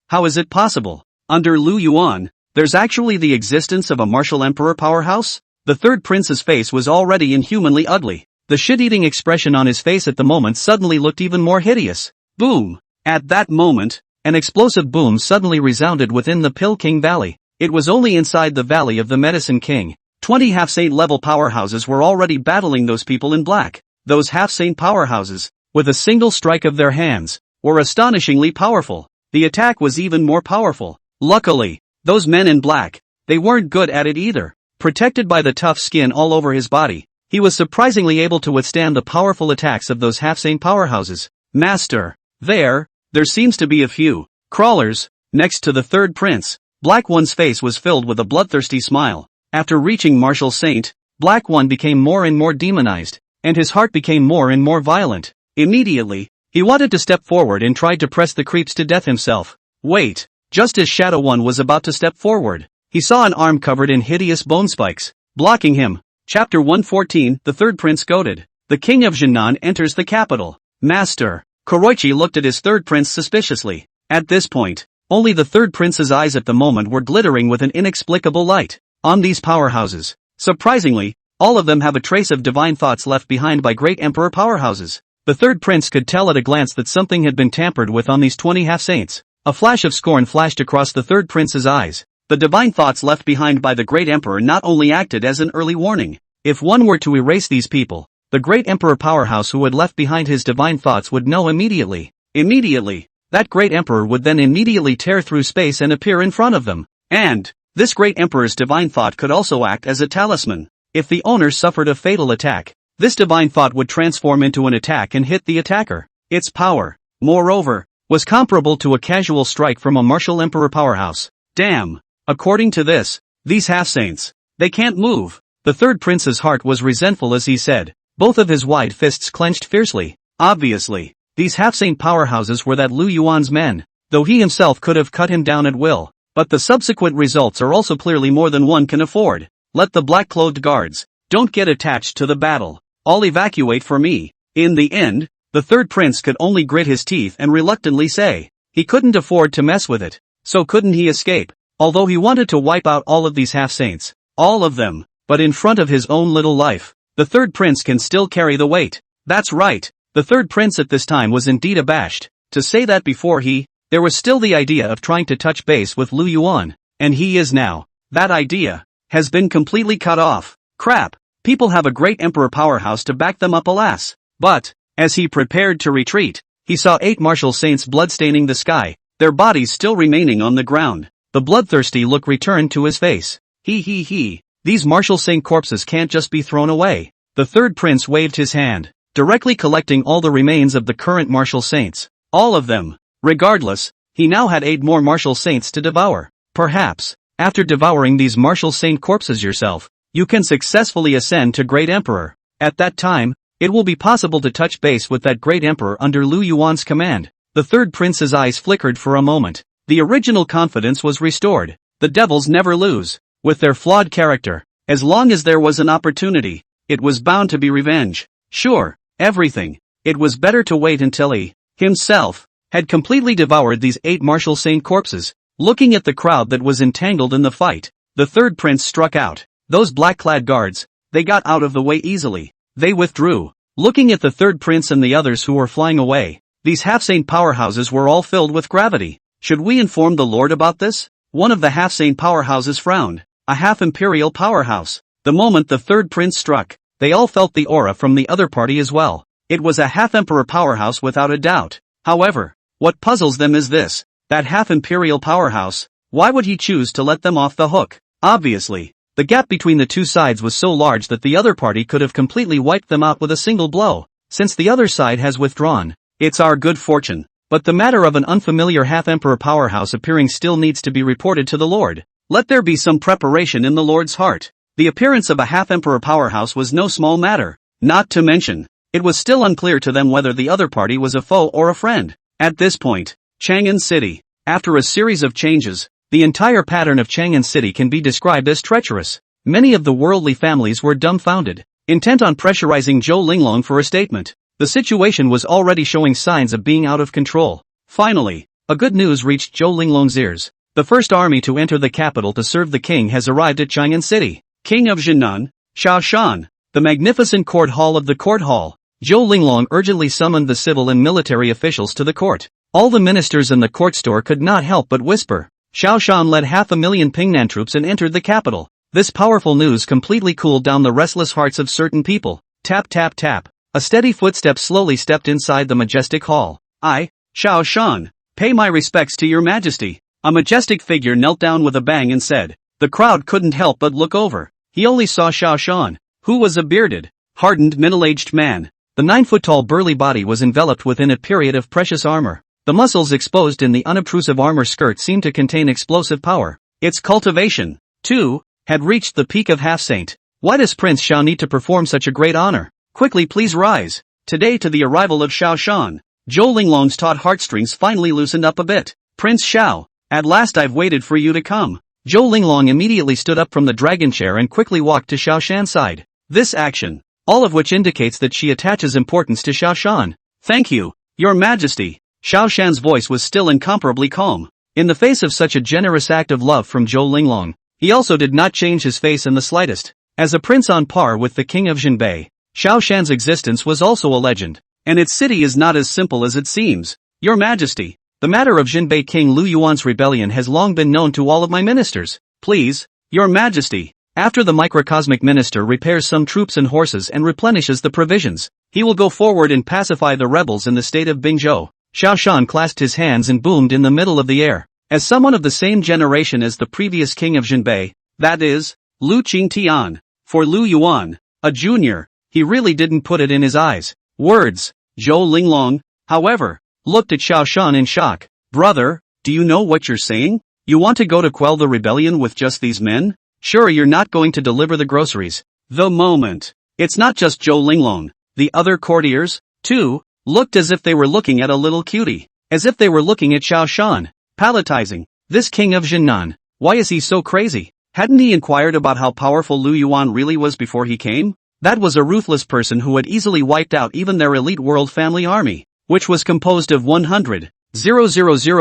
How is it possible? Under Lu Yuan, there's actually the existence of a martial emperor powerhouse? The third prince's face was already inhumanly ugly. The shit-eating expression on his face at the moment suddenly looked even more hideous. Boom! At that moment, an explosive boom suddenly resounded within the Pill King Valley. It was only inside the Valley of the Medicine King. 20 half-saint level powerhouses were already battling those people in black. Those half-saint powerhouses, with a single strike of their hands, were astonishingly powerful. The attack was even more powerful. Luckily, those men in black, they weren't good at it either. Protected by the tough skin all over his body, he was surprisingly able to withstand the powerful attacks of those half-saint powerhouses. Master, there seems to be a few crawlers next to the third prince. Black One's face was filled with a bloodthirsty smile. After reaching Martial Saint, Black One became more and more demonized, and his heart became more and more violent. Immediately, he wanted to step forward and tried to press the creeps to death himself. Wait, just as Shadow One was about to step forward, he saw an arm covered in hideous bone spikes, blocking him. Chapter 114, The Third Prince Goaded. The King of Jinan enters the capital. Master. Kuroichi looked at his third prince suspiciously. At this point, only the third prince's eyes at the moment were glittering with an inexplicable light. On these powerhouses, surprisingly, all of them have a trace of divine thoughts left behind by great emperor powerhouses. The third prince could tell at a glance that something had been tampered with on these 20 half-saints. A flash of scorn flashed across the third prince's eyes. The divine thoughts left behind by the great emperor not only acted as an early warning. If one were to erase these people, the great emperor powerhouse who had left behind his divine thoughts would know immediately. That great emperor would then immediately tear through space and appear in front of them. And this great emperor's divine thought could also act as a talisman. If the owner suffered a fatal attack, this divine thought would transform into an attack and hit the attacker. Its power, moreover, was comparable to a casual strike from a martial emperor powerhouse. Damn! According to this, these half-saints, they can't move. The third prince's heart was resentful as he said, both of his wide fists clenched fiercely. Obviously, these half-saint powerhouses were that Lu Yuan's men, though he himself could have cut him down at will. But the subsequent results are also clearly more than one can afford. Let the black-clothed guards, don't get attached to the battle. I'll evacuate for me. In the end, the third prince could only grit his teeth and reluctantly say, he couldn't afford to mess with it. So couldn't he escape? Although he wanted to wipe out all of these half-saints. All of them. But in front of his own little life, the third prince can still carry the weight. That's right. The third prince at this time was indeed abashed. To say that before there was still the idea of trying to touch base with Lu Yuan. And he is now. That idea has been completely cut off. Crap. People have a great emperor powerhouse to back them up, alas. But, as he prepared to retreat, he saw 8 martial saints bloodstaining the sky, their bodies still remaining on the ground. The bloodthirsty look returned to his face. These martial saint corpses can't just be thrown away. The third prince waved his hand, directly collecting all the remains of the current martial saints. All of them. Regardless, he now had 8 more martial saints to devour. Perhaps, after devouring these martial saint corpses yourself, you can successfully ascend to Great Emperor. At that time, it will be possible to touch base with that Great Emperor under Lu Yuan's command. The third prince's eyes flickered for a moment. The original confidence was restored. The devils never lose. With their flawed character, as long as there was an opportunity, it was bound to be revenge. Sure, everything. It was better to wait until he, himself, had completely devoured these 8 martial saint corpses. Looking at the crowd that was entangled in the fight, the third prince struck out. Those black-clad guards, they got out of the way easily. They withdrew. Looking at the third prince and the others who were flying away, these half-saint powerhouses were all filled with gravity. Should we inform the Lord about this? One of the half-saint powerhouses frowned. A half-imperial powerhouse. The moment the third prince struck, they all felt the aura from the other party as well. It was a half-emperor powerhouse without a doubt. However, what puzzles them is this. That half-imperial powerhouse, why would he choose to let them off the hook? Obviously, the gap between the two sides was so large that the other party could have completely wiped them out with a single blow. Since the other side has withdrawn, it's our good fortune. But the matter of an unfamiliar half-emperor powerhouse appearing still needs to be reported to the Lord. Let there be some preparation in the Lord's heart. The appearance of a half-emperor powerhouse was no small matter. Not to mention, it was still unclear to them whether the other party was a foe or a friend. At this point, Chang'an City. After a series of changes, the entire pattern of Chang'an City can be described as treacherous. Many of the worldly families were dumbfounded, intent on pressurizing Zhou Linglong for a statement. The situation was already showing signs of being out of control. Finally, a good news reached Zhou Linglong's ears. The first army to enter the capital to serve the king has arrived at Chang'an City. King of Jinan, Xiao Shan, the magnificent court hall of the court hall. Zhou Linglong urgently summoned the civil and military officials to the court. All the ministers in the court store could not help but whisper. Xiao Shan led 500,000 Pingnan troops and entered the capital. This powerful news completely cooled down the restless hearts of certain people. Tap tap tap. A steady footstep slowly stepped inside the majestic hall. I, Xiao Shan, pay my respects to your majesty. A majestic figure knelt down with a bang and said. The crowd couldn't help but look over. He only saw Xiao Shan, who was a bearded, hardened middle-aged man. The 9-foot-tall burly body was enveloped within a period of precious armor. The muscles exposed in the unobtrusive armor skirt seemed to contain explosive power. Its cultivation, too, had reached the peak of half-saint. Why does Prince Xiao need to perform such a great honor? Quickly please rise. Today to the arrival of Xiao Shan, Zhou Linglong's taut heartstrings finally loosened up a bit. Prince Xiao, at last I've waited for you to come. Zhou Linglong immediately stood up from the dragon chair and quickly walked to Xiao Shan's side. This action, all of which indicates that she attaches importance to Xiao Shan. Thank you, Your Majesty. Xiao Shan's voice was still incomparably calm. In the face of such a generous act of love from Zhou Linglong, he also did not change his face in the slightest. As a prince on par with the king of Jinbei, Xiao Shan's existence was also a legend, and its city is not as simple as it seems. Your Majesty, the matter of Jinbei King Lu Yuan's rebellion has long been known to all of my ministers. Please, Your Majesty, after the microcosmic minister repairs some troops and horses and replenishes the provisions, he will go forward and pacify the rebels in the state of Bingzhou. Xiao Shan clasped his hands and boomed in the middle of the air. As someone of the same generation as the previous king of Jinbei, that is, Lu Qingtian, for Lu Yuan, a junior, he really didn't put it in his eyes. Words. Zhou Linglong, however, looked at Xiao Shan in shock. Brother, do you know what you're saying? You want to go to quell the rebellion with just these men? Sure you're not going to deliver the groceries. The moment. It's not just Zhou Linglong. The other courtiers, too, looked as if they were looking at a little cutie. As if they were looking at Xiao Shan. Palatizing. This king of Jinan, why is he so crazy? Hadn't he inquired about how powerful Lu Yuan really was before he came? That was a ruthless person who had easily wiped out even their elite world family army, which was composed of 100,000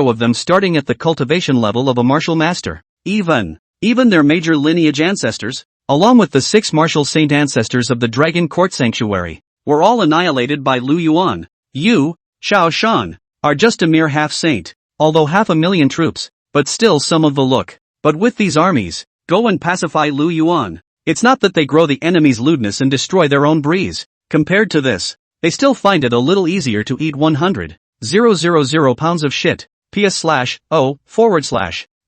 of them starting at the cultivation level of a martial master. Even their major lineage ancestors, along with the 6 martial saint ancestors of the Dragon Court Sanctuary, were all annihilated by Lu Yuan. You, Xiao Shan, are just a mere half-saint, although 500,000 troops, but still some of the look. But with these armies, go and pacify Lu Yuan. It's not that they grow the enemy's lewdness and destroy their own breeze. Compared to this, they still find it a little easier to eat 100,000 pounds of shit. ps/o/.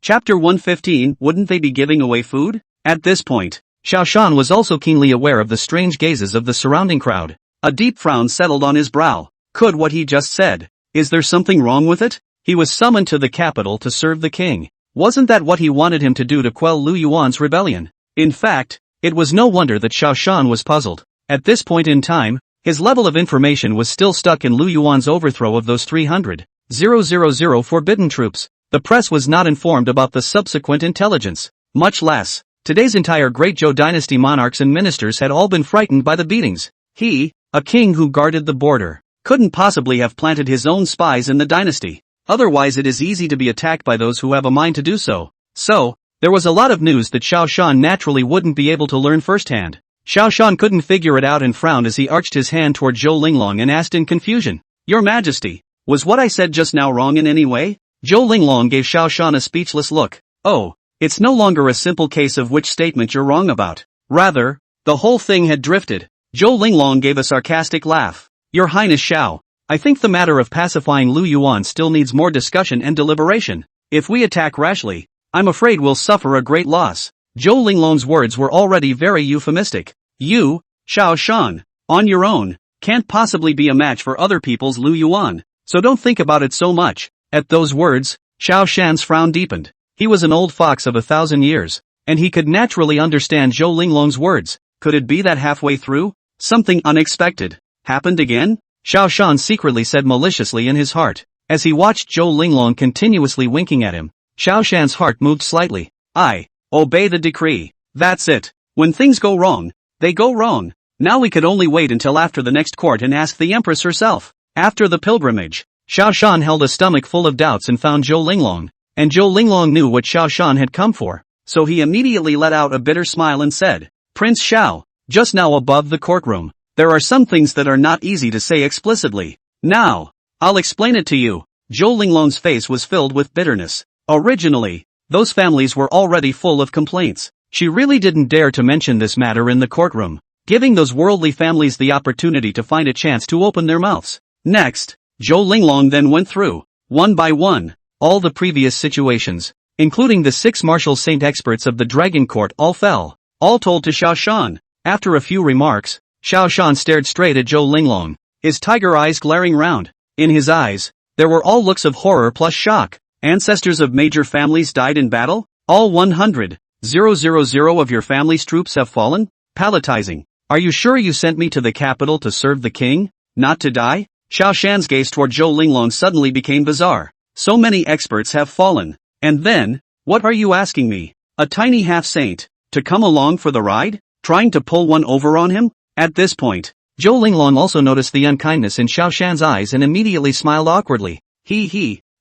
Chapter 115. Wouldn't they be giving away food? At this point, Xiao Shan was also keenly aware of the strange gazes of the surrounding crowd. A deep frown settled on his brow. Could what he just said, is there something wrong with it? He was summoned to the capital to serve the king. Wasn't that what he wanted him to do to quell Lu Yuan's rebellion? In fact, it was no wonder that Xiao Shan was puzzled. At this point in time, his level of information was still stuck in Lu Yuan's overthrow of those 300,000 forbidden troops. The press was not informed about the subsequent intelligence. Much less, today's entire Great Zhou dynasty monarchs and ministers had all been frightened by the beatings. He, a king who guarded the border, couldn't possibly have planted his own spies in the dynasty. Otherwise it is easy to be attacked by those who have a mind to do so. So, there was a lot of news that Xiao Shan naturally wouldn't be able to learn firsthand. Xiao Shan couldn't figure it out and frowned as he arched his hand toward Zhou Linglong and asked in confusion, "Your Majesty, was what I said just now wrong in any way?" Zhou Linglong gave Xiao Shan a speechless look. "Oh, it's no longer a simple case of which statement you're wrong about. Rather, the whole thing had drifted." Zhou Linglong gave a sarcastic laugh. "Your Highness Xiao, I think the matter of pacifying Lu Yuan still needs more discussion and deliberation. If we attack rashly, I'm afraid we'll suffer a great loss." Zhou Linglong's words were already very euphemistic. "You, Xiao Shan, on your own, can't possibly be a match for other people's Lu Yuan, so don't think about it so much." At those words, Xiao Shan's frown deepened. He was an old fox of 1,000 years, and he could naturally understand Zhou Linglong's words. Could it be that halfway through, something unexpected happened again? Xiao Shan secretly said maliciously in his heart. As he watched Zhou Linglong continuously winking at him, Xiao Shan's heart moved slightly. "I obey the decree. That's it. When things go wrong, they go wrong. Now we could only wait until after the next court and ask the Empress herself." After the pilgrimage, Xiao Shan held a stomach full of doubts and found Zhou Linglong, and Zhou Linglong knew what Xiao Shan had come for, so he immediately let out a bitter smile and said, "Prince Xiao, just now above the courtroom, there are some things that are not easy to say explicitly. Now, I'll explain it to you." Zhou Linglong's face was filled with bitterness. Originally, those families were already full of complaints. She really didn't dare to mention this matter in the courtroom, giving those worldly families the opportunity to find a chance to open their mouths. Next, Zhou Linglong then went through, one by one, all the previous situations, including the 6 martial saint experts of the Dragon Court all fell, all told to Xiao Shan. After a few remarks, Xiao Shan stared straight at Zhou Linglong, his tiger eyes glaring round. In his eyes, there were all looks of horror plus shock. "Ancestors of major families died in battle? All 100,000 of your family's troops have fallen? Palatizing. Are you sure you sent me to the capital to serve the king, not to die?" Xiao Shan's gaze toward Zhou Linglong suddenly became bizarre. "So many experts have fallen. And then, what are you asking me, a tiny half-saint, to come along for the ride? Trying to pull one over on him?" At this point, Zhou Linglong also noticed the unkindness in Xiao Shan's eyes and immediately smiled awkwardly.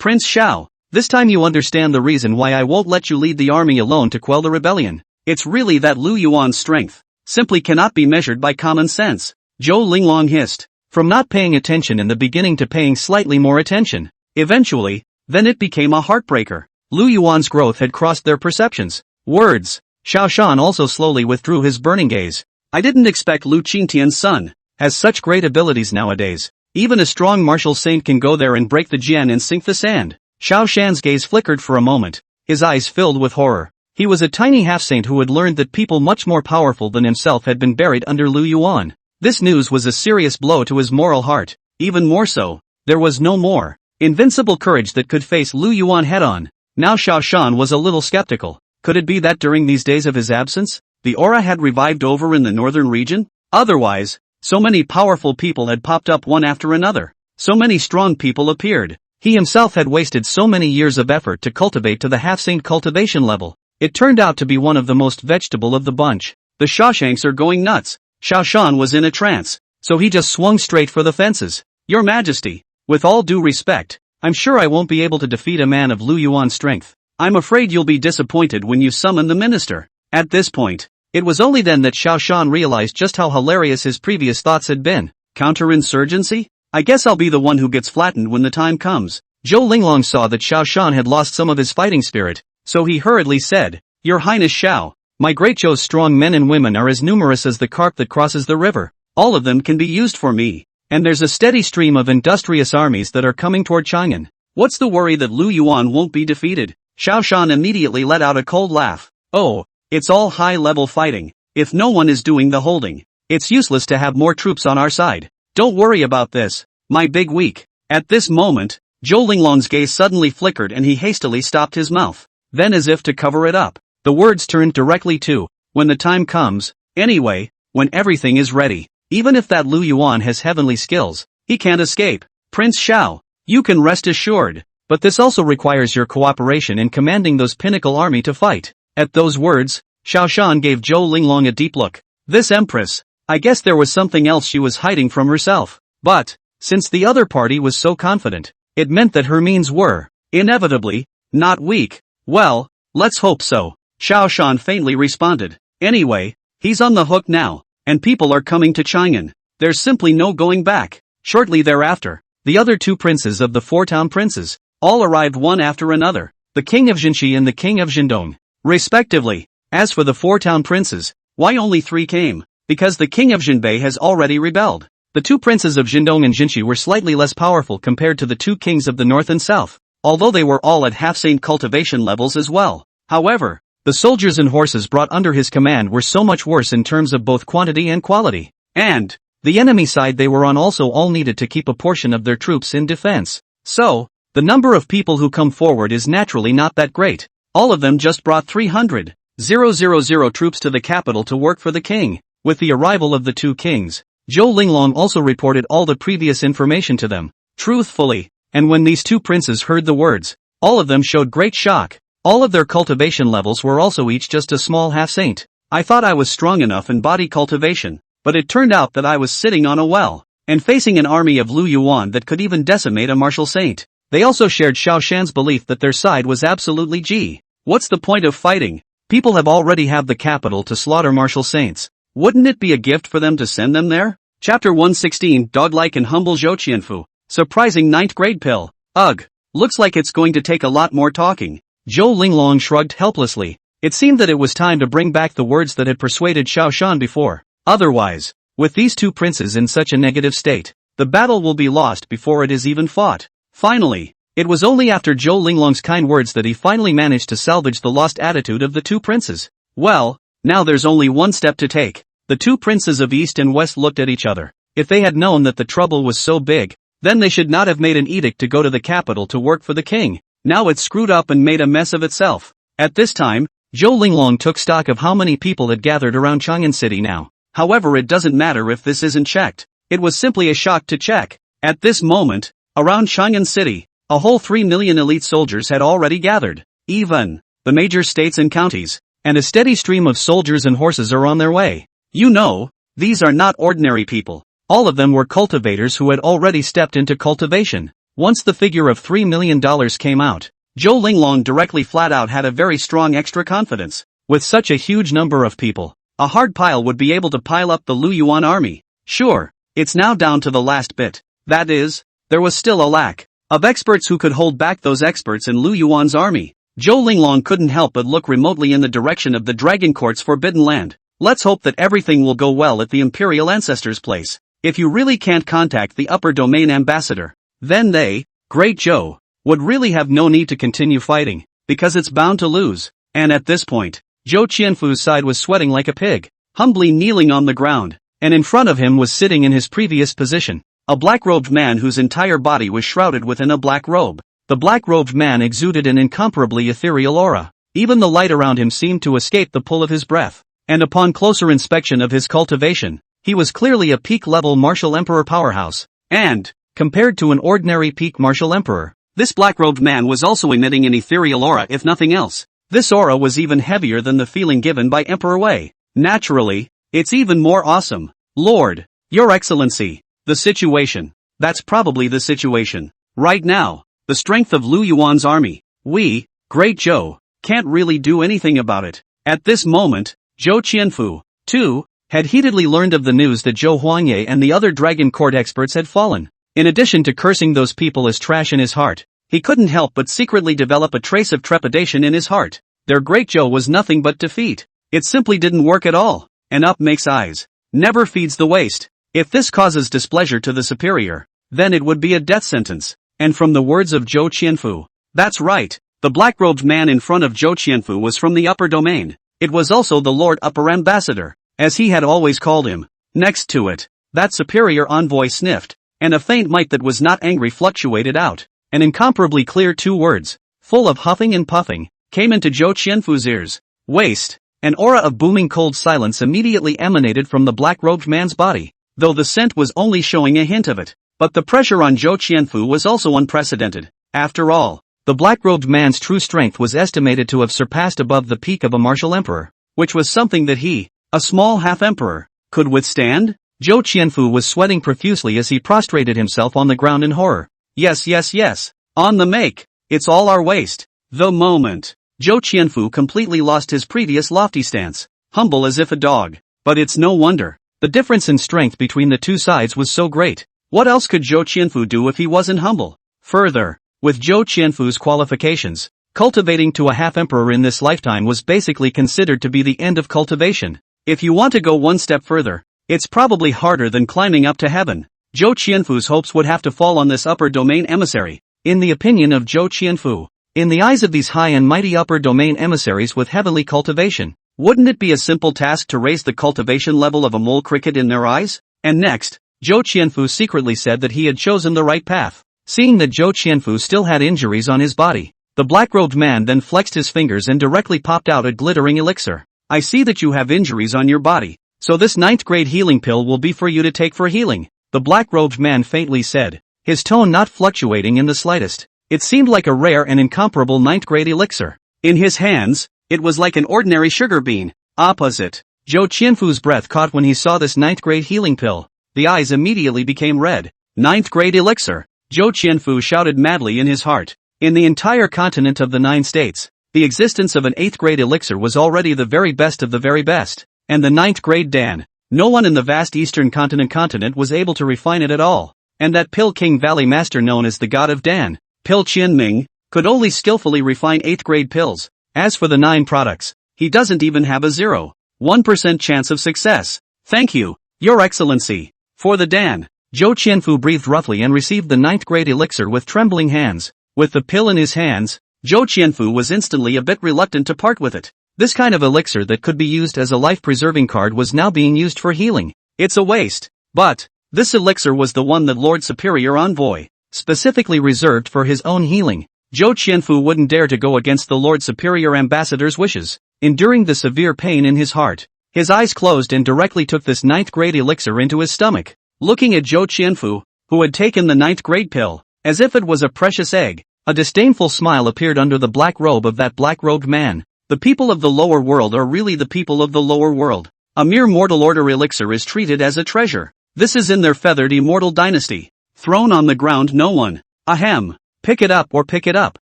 Prince Xiao, this time you understand the reason why I won't let you lead the army alone to quell the rebellion. It's really that Lu Yuan's strength simply cannot be measured by common sense." Zhou Linglong hissed. From not paying attention in the beginning to paying slightly more attention. Eventually, then it became a heartbreaker. Lu Yuan's growth had crossed their perceptions. Words. Xiao Shan also slowly withdrew his burning gaze. "I didn't expect Lu Qingtian's son has such great abilities nowadays. Even a strong martial saint can go there and break the jian and sink the sand." Xiao Shan's gaze flickered for a moment, his eyes filled with horror. He was a tiny half-saint who had learned that people much more powerful than himself had been buried under Lu Yuan. This news was a serious blow to his moral heart. Even more so, there was no more invincible courage that could face Lu Yuan head-on. Now Xiao Shan was a little skeptical. Could it be that during these days of his absence, the aura had revived over in the northern region? Otherwise, so many powerful people had popped up one after another. So many strong people appeared. He himself had wasted so many years of effort to cultivate to the half-saint cultivation level. It turned out to be one of the most vegetable of the bunch. The Shawshanks are going nuts. Xiao Shan was in a trance, so he just swung straight for the fences. "Your Majesty, with all due respect, I'm sure I won't be able to defeat a man of Lu Yuan's strength. I'm afraid you'll be disappointed when you summon the minister." At this point, it was only then that Xiao Shan realized just how hilarious his previous thoughts had been. Counterinsurgency? I guess I'll be the one who gets flattened when the time comes. Zhou Linglong saw that Xiao Shan had lost some of his fighting spirit, so he hurriedly said, "Your Highness Xiao, my great Zhou's strong men and women are as numerous as the carp that crosses the river. All of them can be used for me, and there's a steady stream of industrious armies that are coming toward Chang'an. What's the worry that Lu Yuan won't be defeated?" Xiao Shan immediately let out a cold laugh. "Oh, it's all high-level fighting. If no one is doing the holding, it's useless to have more troops on our side. Don't worry about this, my big weak." At this moment, Zhou Linglong's gaze suddenly flickered and he hastily stopped his mouth. Then, as if to cover it up, the words turned directly to, when the time comes, anyway, when everything is ready. Even if that Lu Yuan has heavenly skills, he can't escape. Prince Xiao, you can rest assured. But this also requires your cooperation in commanding those pinnacle army to fight. At those words, Xiao Shan gave Zhou Linglong a deep look. This Empress, I guess there was something else she was hiding from herself. But, since the other party was so confident, it meant that her means were, inevitably, not weak. Well, let's hope so. Xiao Shan faintly responded. Anyway, he's on the hook now, and people are coming to Chang'an. There's simply no going back. Shortly thereafter, the other two princes of the four-town princes, all arrived one after another, the king of Jinshi and the king of Jindong, respectively. As for the four-town princes, why only three came? Because the king of Jinbei has already rebelled. The two princes of Jindong and Jinshi were slightly less powerful compared to the two kings of the north and south, although they were all at half-saint cultivation levels as well. However, the soldiers and horses brought under his command were so much worse in terms of both quantity and quality. And, the enemy side they were on also all needed to keep a portion of their troops in defense. So, the number of people who come forward is naturally not that great. All of them just brought 300,000 troops to the capital to work for the king. With the arrival of the two kings, Zhou Linglong also reported all the previous information to them, truthfully, and when these two princes heard the words, all of them showed great shock. All of their cultivation levels were also each just a small half-saint. I thought I was strong enough in body cultivation, but it turned out that I was sitting on a well, and facing an army of Lu Yuan that could even decimate a martial saint. They also shared Xiao Shan's belief that their side was absolutely G. What's the point of fighting? People have already have the capital to slaughter martial saints. Wouldn't it be a gift for them to send them there? Chapter 116 Dog-like and humble Zhou Qianfu. Surprising 9th grade pill. Ugh. Looks like it's going to take a lot more talking. Zhou Linglong shrugged helplessly. It seemed that it was time to bring back the words that had persuaded Xiao Shan before. Otherwise, with these two princes in such a negative state, the battle will be lost before it is even fought. Finally, it was only after Zhou Linglong's kind words that he finally managed to salvage the lost attitude of the two princes. Well, now there's only one step to take. The two princes of East and West looked at each other. If they had known that the trouble was so big, then they should not have made an edict to go to the capital to work for the king. Now it's screwed up and made a mess of itself. At this time, Zhou Linglong took stock of how many people had gathered around Chang'an City now. However, it doesn't matter if this isn't checked. It was simply a shock to check. At this moment, around Chang'an City, a whole 3 million elite soldiers had already gathered. Even the major states and counties, and a steady stream of soldiers and horses are on their way. You know, these are not ordinary people. All of them were cultivators who had already stepped into cultivation. Once the figure of $3 million came out, Zhou Linglong directly flat out had a very strong extra confidence. With such a huge number of people, a hard pile would be able to pile up the Lu Yuan army. Sure, it's now down to the last bit. That is, there was still a lack of experts who could hold back those experts in Lu Yuan's army. Zhou Linglong couldn't help but look remotely in the direction of the Dragon Court's forbidden land. Let's hope that everything will go well at the Imperial Ancestors' place. If you really can't contact the Upper Domain Ambassador, then they, Great Zhou, would really have no need to continue fighting, because it's bound to lose. And at this point, Zhou Qianfu's side was sweating like a pig, humbly kneeling on the ground, and in front of him was sitting in his previous position, a black-robed man whose entire body was shrouded within a black robe. The black-robed man exuded an incomparably ethereal aura. Even the light around him seemed to escape the pull of his breath. And upon closer inspection of his cultivation, he was clearly a peak-level martial emperor powerhouse. And, compared to an ordinary peak martial emperor, this black-robed man was also emitting an ethereal aura if nothing else. This aura was even heavier than the feeling given by Emperor Wei. Naturally, it's even more awesome. Lord, Your Excellency, the situation. That's probably the situation. Right now, the strength of Lu Yuan's army, we, Great Zhou, can't really do anything about it. At this moment, Zhou Qianfu, too, had heatedly learned of the news that Zhou Huangye and the other Dragon Court experts had fallen. In addition to cursing those people as trash in his heart, he couldn't help but secretly develop a trace of trepidation in his heart. Their Great Zhou was nothing but defeat. It simply didn't work at all. And up makes eyes. Never feeds the waste. If this causes displeasure to the superior, then it would be a death sentence. And from the words of Zhou Qianfu, that's right, the black-robed man in front of Zhou Qianfu was from the upper domain. It was also the Lord Upper Ambassador, as he had always called him. Next to it, that superior envoy sniffed, and a faint might that was not angry fluctuated out. an incomparably clear 2 words, full of huffing and puffing, came into Zhou Qianfu's ears. Waste. An aura of booming cold silence immediately emanated from the black-robed man's body, though the scent was only showing a hint of it. But the pressure on Zhou Qianfu was also unprecedented. After all, the black-robed man's true strength was estimated to have surpassed above the peak of a martial emperor, which was something that he, a small half-emperor, could withstand? Zhou Qianfu was sweating profusely as he prostrated himself on the ground in horror. Yes, yes, yes. On the make. It's all our waste. The moment. Zhou Qianfu completely lost his previous lofty stance, humble as if a dog. But it's no wonder. The difference in strength between the two sides was so great. What else could Zhou Qianfu do if he wasn't humble? Further, with Zhou Qianfu's qualifications, cultivating to a half-emperor in this lifetime was basically considered to be the end of cultivation. If you want to go one step further, it's probably harder than climbing up to heaven. Zhou Qianfu's hopes would have to fall on this upper domain emissary. In the opinion of Zhou Qianfu, in the eyes of these high and mighty upper domain emissaries with heavenly cultivation, wouldn't it be a simple task to raise the cultivation level of a mole cricket in their eyes? And next, Zhou Qianfu secretly said that he had chosen the right path. Seeing that Zhou Qianfu still had injuries on his body, the black-robed man then flexed his fingers and directly popped out a glittering elixir. I see that you have injuries on your body, so this 9th grade healing pill will be for you to take for healing, the black-robed man faintly said, his tone not fluctuating in the slightest. It seemed like a rare and incomparable 9th grade elixir. In his hands, it was like an ordinary sugar bean. Opposite. Zhou Qianfu's breath caught when he saw this 9th grade healing pill. The eyes immediately became red. 9th grade elixir. Zhou Qianfu shouted madly in his heart. In the entire continent of the 9 states, the existence of an 8th grade elixir was already the very best of the very best. And the 9th grade Dan. No one in the vast eastern continent was able to refine it at all. And that Pill King Valley master known as the God of Dan, Pill Qianming, could only skillfully refine 8th grade pills. As for the 9 products, he doesn't even have a 0.1% chance of success. Thank you, Your Excellency. For the Dan. Zhou Qianfu breathed roughly and received the 9th grade elixir with trembling hands. With the pill in his hands, Zhou Qianfu was instantly a bit reluctant to part with it. This kind of elixir that could be used as a life-preserving card was now being used for healing. It's a waste. But this elixir was the one that Lord Superior Envoy specifically reserved for his own healing. Zhou Qianfu wouldn't dare to go against the Lord Superior Ambassador's wishes. Enduring the severe pain in his heart, his eyes closed and directly took this 9th grade elixir into his stomach. Looking at Zhou Qianfu, who had taken the 9th grade pill, as if it was a precious egg, a disdainful smile appeared under the black robe of that black-robed man. The people of the lower world are really the people of the lower world. A mere mortal order elixir is treated as a treasure. This is in their feathered immortal dynasty. Thrown on the ground no one. Ahem. Pick it up,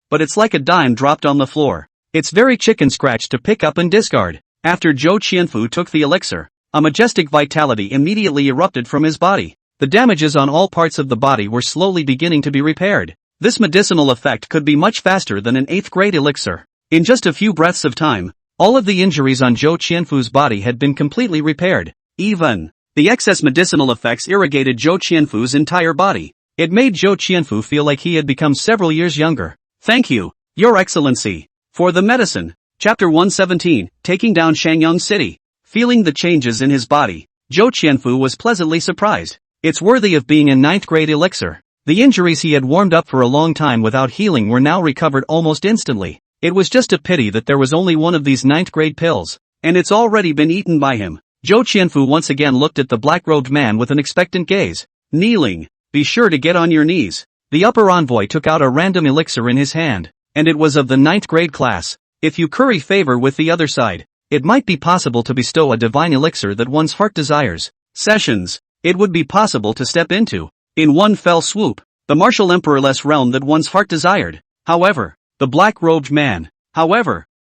but it's like a dime dropped on the floor. It's very chicken scratch to pick up and discard. After Zhou Qianfu took the elixir, a majestic vitality immediately erupted from his body. The damages on all parts of the body were slowly beginning to be repaired. This medicinal effect could be much faster than an 8th grade elixir. In just a few breaths of time, all of the injuries on Zhou Qianfu's body had been completely repaired. Even the excess medicinal effects irrigated Zhou Qianfu's entire body. It made Zhou Qianfu feel like he had become several years younger. Thank you, Your Excellency, for the medicine. Chapter 117, Taking Down Shangyang City. Feeling the changes in his body, Zhou Qianfu was pleasantly surprised. It's worthy of being a 9th grade elixir. The injuries he had warmed up for a long time without healing were now recovered almost instantly. It was just a pity that there was only one of these 9th grade pills, and it's already been eaten by him. Zhou Qianfu once again looked at the black-robed man with an expectant gaze. Kneeling. Be sure to get on your knees. The upper envoy took out a random elixir in his hand, and it was of the 9th grade class. If you curry favor with the other side, it might be possible to bestow a divine elixir that one's heart desires. Sessions. It would be possible to step into, in one fell swoop, the martial emperorless realm that one's heart desired. However, the black-robed man,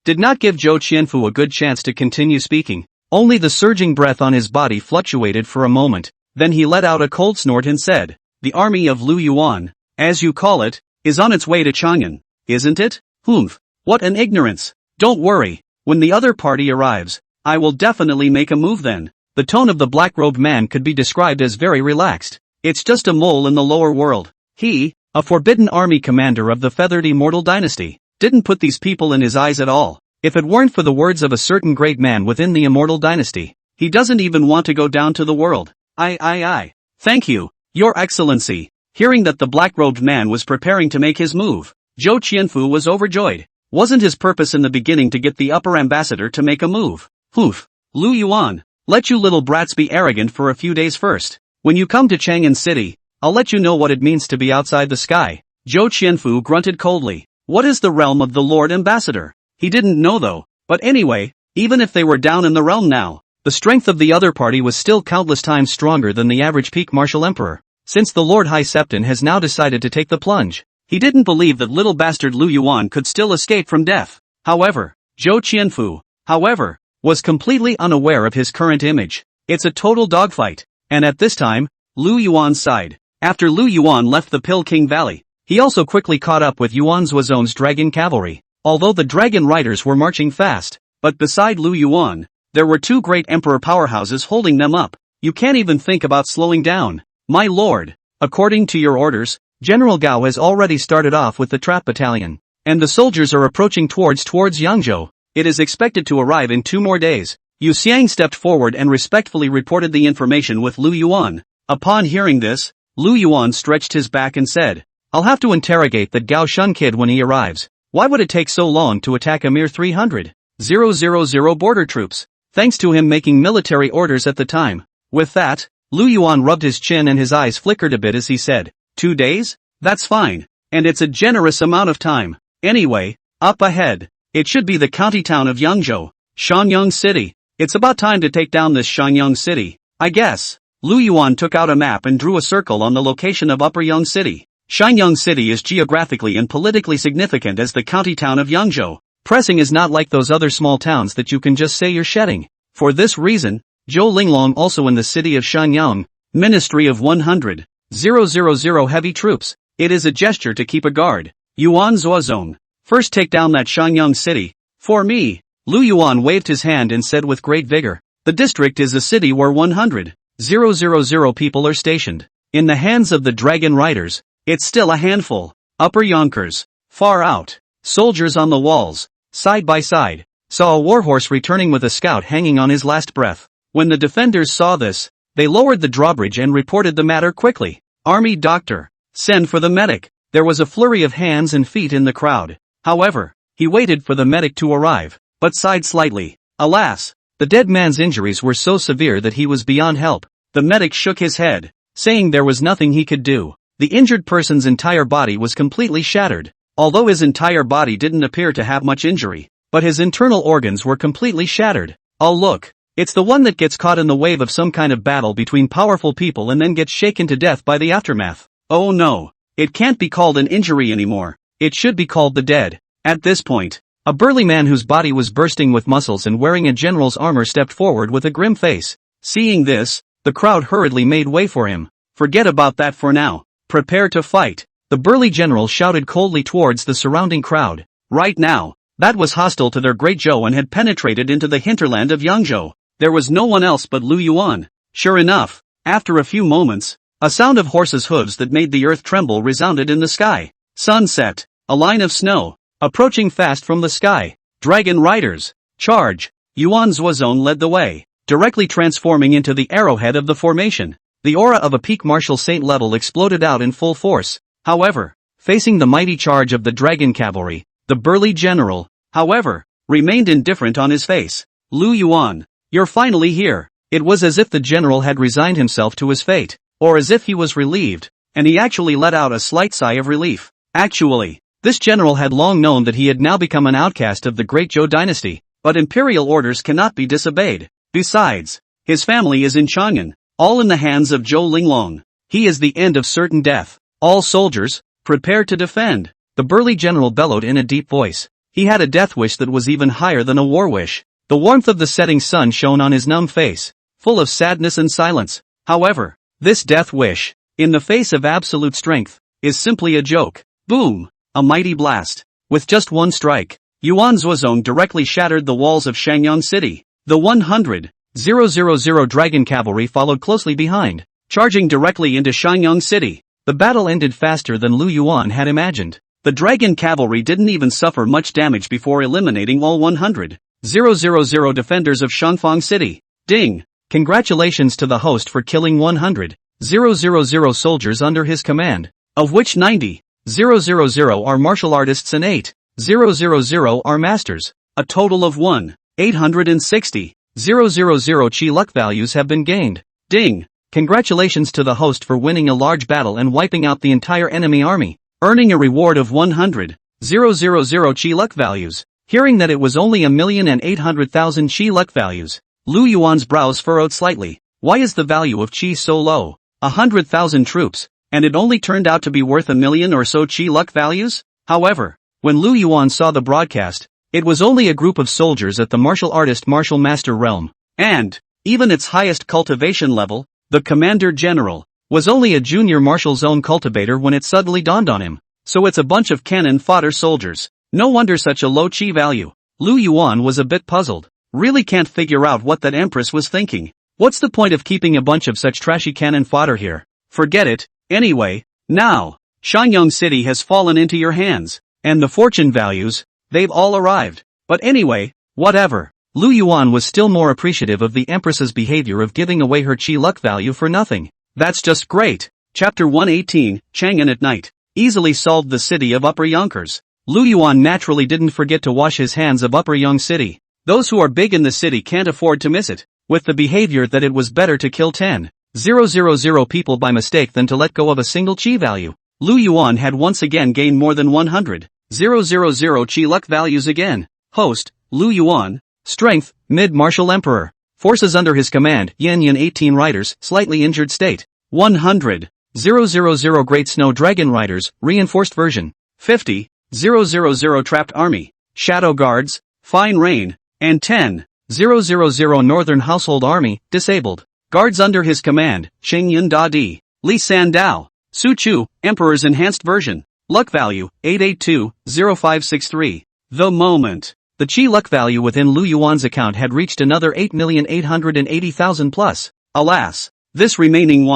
did not give Zhou Qianfu a good chance to continue speaking. Only the surging breath on his body fluctuated for a moment, then he let out a cold snort and said, the army of Lu Yuan, as you call it, is on its way to Chang'an, isn't it? Humph, what an ignorance. Don't worry, when the other party arrives, I will definitely make a move then. The tone of the black-robed man could be described as very relaxed. It's just a mole in the lower world. He, a forbidden army commander of the feathered immortal dynasty, didn't put these people in his eyes at all. If it weren't for the words of a certain great man within the immortal dynasty, he doesn't even want to go down to the world. Thank you, Your Excellency, Hearing that the black-robed man was preparing to make his move, Zhou Qianfu was overjoyed. Wasn't his purpose in the beginning to get the upper ambassador to make a move? Hoof. Lu Yuan, let you little brats be arrogant for a few days first. When you come to Chang'an City, I'll let you know what it means to be outside the sky. Zhou Qianfu grunted coldly. What is the realm of the Lord Ambassador? He didn't know though, but anyway, even if they were down in the realm now, the strength of the other party was still countless times stronger than the average peak martial emperor. Since the Lord High Septon has now decided to take the plunge, he didn't believe that little bastard Lu Yuan could still escape from death. However, Zhou Qianfu, was completely unaware of his current image. It's a total dogfight, and at this time, Lu Yuan sighed. After Lu Yuan left the Pill King Valley, he also quickly caught up with Yuan Zuozong's dragon cavalry. Although the dragon riders were marching fast, but beside Lu Yuan, there were two great emperor powerhouses holding them up. You can't even think about slowing down. My lord, according to your orders, General Gao has already started off with the trap battalion, and the soldiers are approaching towards Yangzhou. It is expected to arrive in 2 more days. Yu Xiang stepped forward and respectfully reported the information with Lu Yuan. Upon hearing this, Lu Yuan stretched his back and said, I'll have to interrogate that Gao Shun kid when he arrives. Why would it take so long to attack a mere 300,000 border troops, thanks to him making military orders at the time? With that, Lu Yuan rubbed his chin and his eyes flickered a bit as he said, 2 days? That's fine. And it's a generous amount of time. Anyway, up ahead, it should be the county town of Yangzhou, Shanyang City. It's about time to take down this Shanyang City, I guess. Lu Yuan took out a map and drew a circle on the location of Upper Yang City. Shanyang City is geographically and politically significant as the county town of Yangzhou. Pressing is not like those other small towns that you can just say you're shedding. For this reason, Zhou Linglong also in the city of Shanyang, Ministry of 100,000 heavy troops. It is a gesture to keep a guard. Yuan Zuozong, first take down that Shanyang City. For me. Lu Yuan waved his hand and said with great vigor, the district is a city where 100,000 people are stationed. In the hands of the dragon riders, it's still a handful. Upper Yonkers, far out, soldiers on the walls, side by side, saw a warhorse returning with a scout hanging on his last breath. When the defenders saw this, they lowered the drawbridge and reported the matter quickly. Army doctor, send for the medic. There was a flurry of hands and feet in the crowd. However, he waited for the medic to arrive, but sighed slightly. Alas, the dead man's injuries were so severe that he was beyond help. The medic shook his head, saying there was nothing he could do. The injured person's entire body was completely shattered. Although his entire body didn't appear to have much injury, but his internal organs were completely shattered. Oh look, it's the one that gets caught in the wave of some kind of battle between powerful people and then gets shaken to death by the aftermath. Oh no, it can't be called an injury anymore. It should be called the dead. At this point, a burly man whose body was bursting with muscles and wearing a general's armor stepped forward with a grim face. Seeing this, the crowd hurriedly made way for him. Forget about that for now. Prepare to fight. The burly general shouted coldly towards the surrounding crowd. Right now, that was hostile to their great Zhou and had penetrated into the hinterland of Yangzhou. There was no one else but Lu Yuan. Sure enough, after a few moments, a sound of horses' hooves that made the earth tremble resounded in the sky. Sunset, a line of snow, approaching fast from the sky. Dragon riders, charge! Yuan Zuozong led the way, directly transforming into the arrowhead of the formation. The aura of a peak martial saint level exploded out in full force. However, facing the mighty charge of the dragon cavalry, the burly general, remained indifferent on his face. Lu Yuan, you're finally here. It was as if the general had resigned himself to his fate, or as if he was relieved, and he actually let out a slight sigh of relief. Actually, this general had long known that he had now become an outcast of the great Zhou dynasty, but imperial orders cannot be disobeyed. Besides, his family is in Chang'an, all in the hands of Zhou Linglong. He is the end of certain death. All soldiers, prepare to defend. The burly general bellowed in a deep voice. He had a death wish that was even higher than a war wish. The warmth of the setting sun shone on his numb face, full of sadness and silence. However, this death wish, in the face of absolute strength, is simply a joke. Boom! A mighty blast. With just one strike, Yuan Zuozong directly shattered the walls of Shanyang City. The 100,000 dragon cavalry followed closely behind, charging directly into Shanyang City. The battle ended faster than Lu Yuan had imagined. The dragon cavalry didn't even suffer much damage before eliminating all 100,000 defenders of Shangfang City. Ding! Congratulations to the host for killing 100,000 soldiers under his command, of which 90,000 are martial artists and 8,000 are masters. A total of 1,860,000 chi luck values have been gained. Ding! Congratulations to the host for winning a large battle and wiping out the entire enemy army, earning a reward of 100,000 chi luck values. Hearing that it was only 1,800,000 chi luck values, Lu Yuan's brows furrowed slightly. Why is the value of chi so low? 100,000 troops, and it only turned out to be worth 1 million or so chi luck values? However, when Lu Yuan saw the broadcast, it was only a group of soldiers at the martial master realm, and, even its highest cultivation level, the commander general, was only a junior martial zone cultivator when it suddenly dawned on him. So it's a bunch of cannon fodder soldiers. No wonder such a low chi value. Lu Yuan was a bit puzzled. Really can't figure out what that Empress was thinking. What's the point of keeping a bunch of such trashy cannon fodder here? Forget it. Anyway, now, Shangyang City has fallen into your hands, and the fortune values, they've all arrived. But anyway, whatever. Lu Yuan was still more appreciative of the Empress's behavior of giving away her chi luck value for nothing. That's just great. Chapter 118, Chang'an at night. Easily solved the city of Upper Yonkers. Lu Yuan naturally didn't forget to wash his hands of Upper Yong City. Those who are big in the city can't afford to miss it. With the behavior that it was better to kill 10,000 people by mistake than to let go of a single chi value. Lu Yuan had once again gained more than 100,000 chi luck values again. Host, Lu Yuan. Strength, mid-martial emperor. Forces under his command, Yin 18 riders, slightly injured state. 100,000 Great Snow Dragon Riders, reinforced version. 50,000 Trapped Army, Shadow Guards, Fine Rain, and 10,000 Northern Household Army, disabled. Guards under his command, Xingyan Da Di, Li San Dao, Su Chu, Emperor's enhanced version. Luck value, 882,0563. The moment. The chi luck value within Lu Yuan's account had reached another 8,880,000 plus. Alas, this remaining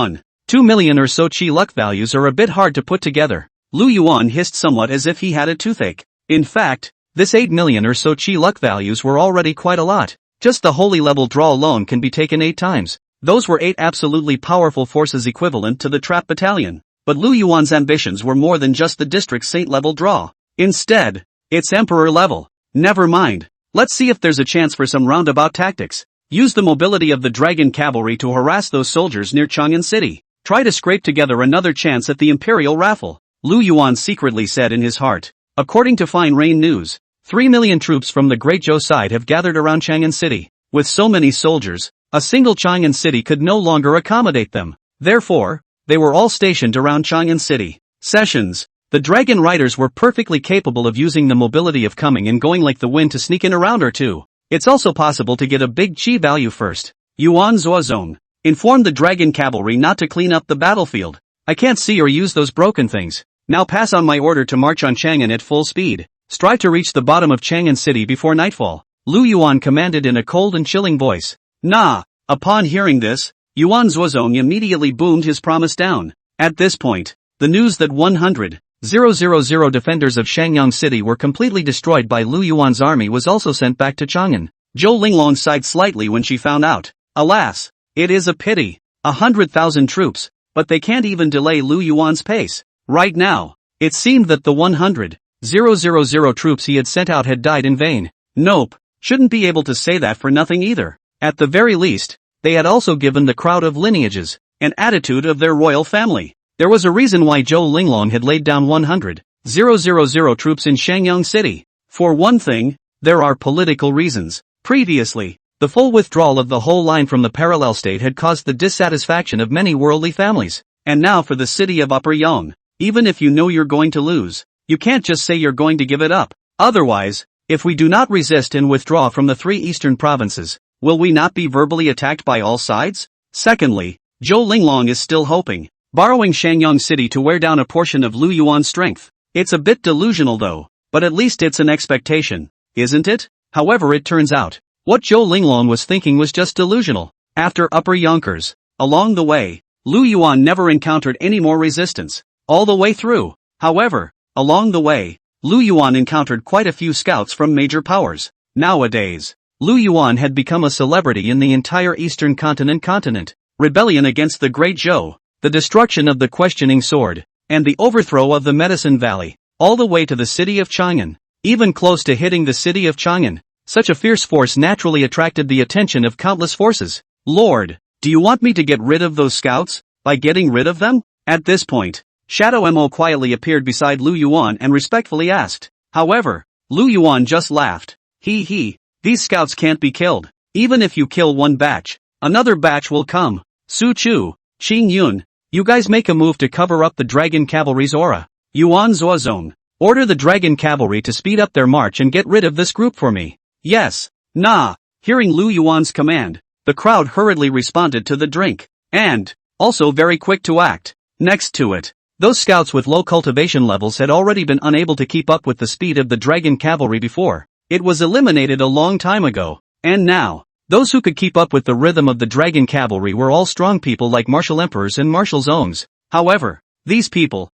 2 million or so chi luck values are a bit hard to put together. Lu Yuan hissed somewhat as if he had a toothache. In fact, this 8 million or so chi luck values were already quite a lot. Just the holy level draw alone can be taken 8 times. Those were 8 absolutely powerful forces equivalent to the trap battalion. But Lu Yuan's ambitions were more than just the district saint level draw. Instead, it's emperor level. Never mind. Let's see if there's a chance for some roundabout tactics. Use the mobility of the dragon cavalry to harass those soldiers near Chang'an City. Try to scrape together another chance at the imperial raffle. Lu Yuan secretly said in his heart. According to Fine Rain News, 3 million troops from the Great Zhou side have gathered around Chang'an City. With so many soldiers, a single Chang'an City could no longer accommodate them. Therefore, they were all stationed around Chang'an City. Sessions. The Dragon Riders were perfectly capable of using the mobility of coming and going like the wind to sneak in a round or two. It's also possible to get a big chi value first. Yuan Zuozong. Inform the Dragon Cavalry not to clean up the battlefield. I can't see or use those broken things. Now pass on my order to march on Chang'an at full speed. Strive to reach the bottom of Chang'an City before nightfall. Lu Yuan commanded in a cold and chilling voice. Nah. Upon hearing this, Yuan Zuozong immediately boomed his promise down. At this point, the news that 100,000 defenders of Shangyang City were completely destroyed by Lu Yuan's army was also sent back to Chang'an. Zhou Linglong sighed slightly when she found out. Alas, it is a pity. 100,000 troops, but they can't even delay Lu Yuan's pace. Right now, it seemed that the 100,000 troops he had sent out had died in vain. Nope, shouldn't be able to say that for nothing either. At the very least, they had also given the crowd of lineages an attitude of their royal family. There was a reason why Zhou Linglong had laid down 100,000 troops in Shangyang City. For one thing, there are political reasons. Previously, the full withdrawal of the whole line from the parallel state had caused the dissatisfaction of many worldly families. And now for the city of Upper Yong. Even if you know you're going to lose, you can't just say you're going to give it up. Otherwise, if we do not resist and withdraw from the 3 eastern provinces, will we not be verbally attacked by all sides? Secondly, Zhou Linglong is still hoping, borrowing Shangyang City to wear down a portion of Lu Yuan's strength. It's a bit delusional though, but at least it's an expectation, isn't it? However, it turns out, what Zhou Linglong was thinking was just delusional. After Upper Yonkers, along the way, Lu Yuan never encountered any more resistance, all the way through. However, along the way, Lu Yuan encountered quite a few scouts from major powers. Nowadays, Lu Yuan had become a celebrity in the entire eastern continent. Rebellion against the Great Zhou. the destruction of the questioning sword, and the overthrow of the Medicine Valley, all the way to the city of Chang'an. Even close to hitting the city of Chang'an, such a fierce force naturally attracted the attention of countless forces. Lord, do you want me to get rid of those scouts, by getting rid of them? At this point, Shadow Mo quietly appeared beside Lu Yuan and respectfully asked. However, Lu Yuan just laughed. These scouts can't be killed. Even if you kill one batch, another batch will come. Su Chu, Qing Yun, you guys make a move to cover up the Dragon Cavalry's aura. Yuan Zuozong, order the Dragon Cavalry to speed up their march and get rid of this group for me. Yes. Nah. Hearing Lu Yuan's command, the crowd hurriedly responded to the drink, and also very quick to act. Next to it, those scouts with low cultivation levels had already been unable to keep up with the speed of the Dragon Cavalry before. It was eliminated a long time ago, and now, those who could keep up with the rhythm of the Dragon Cavalry were all strong people like martial emperors and martial zones. However, these people,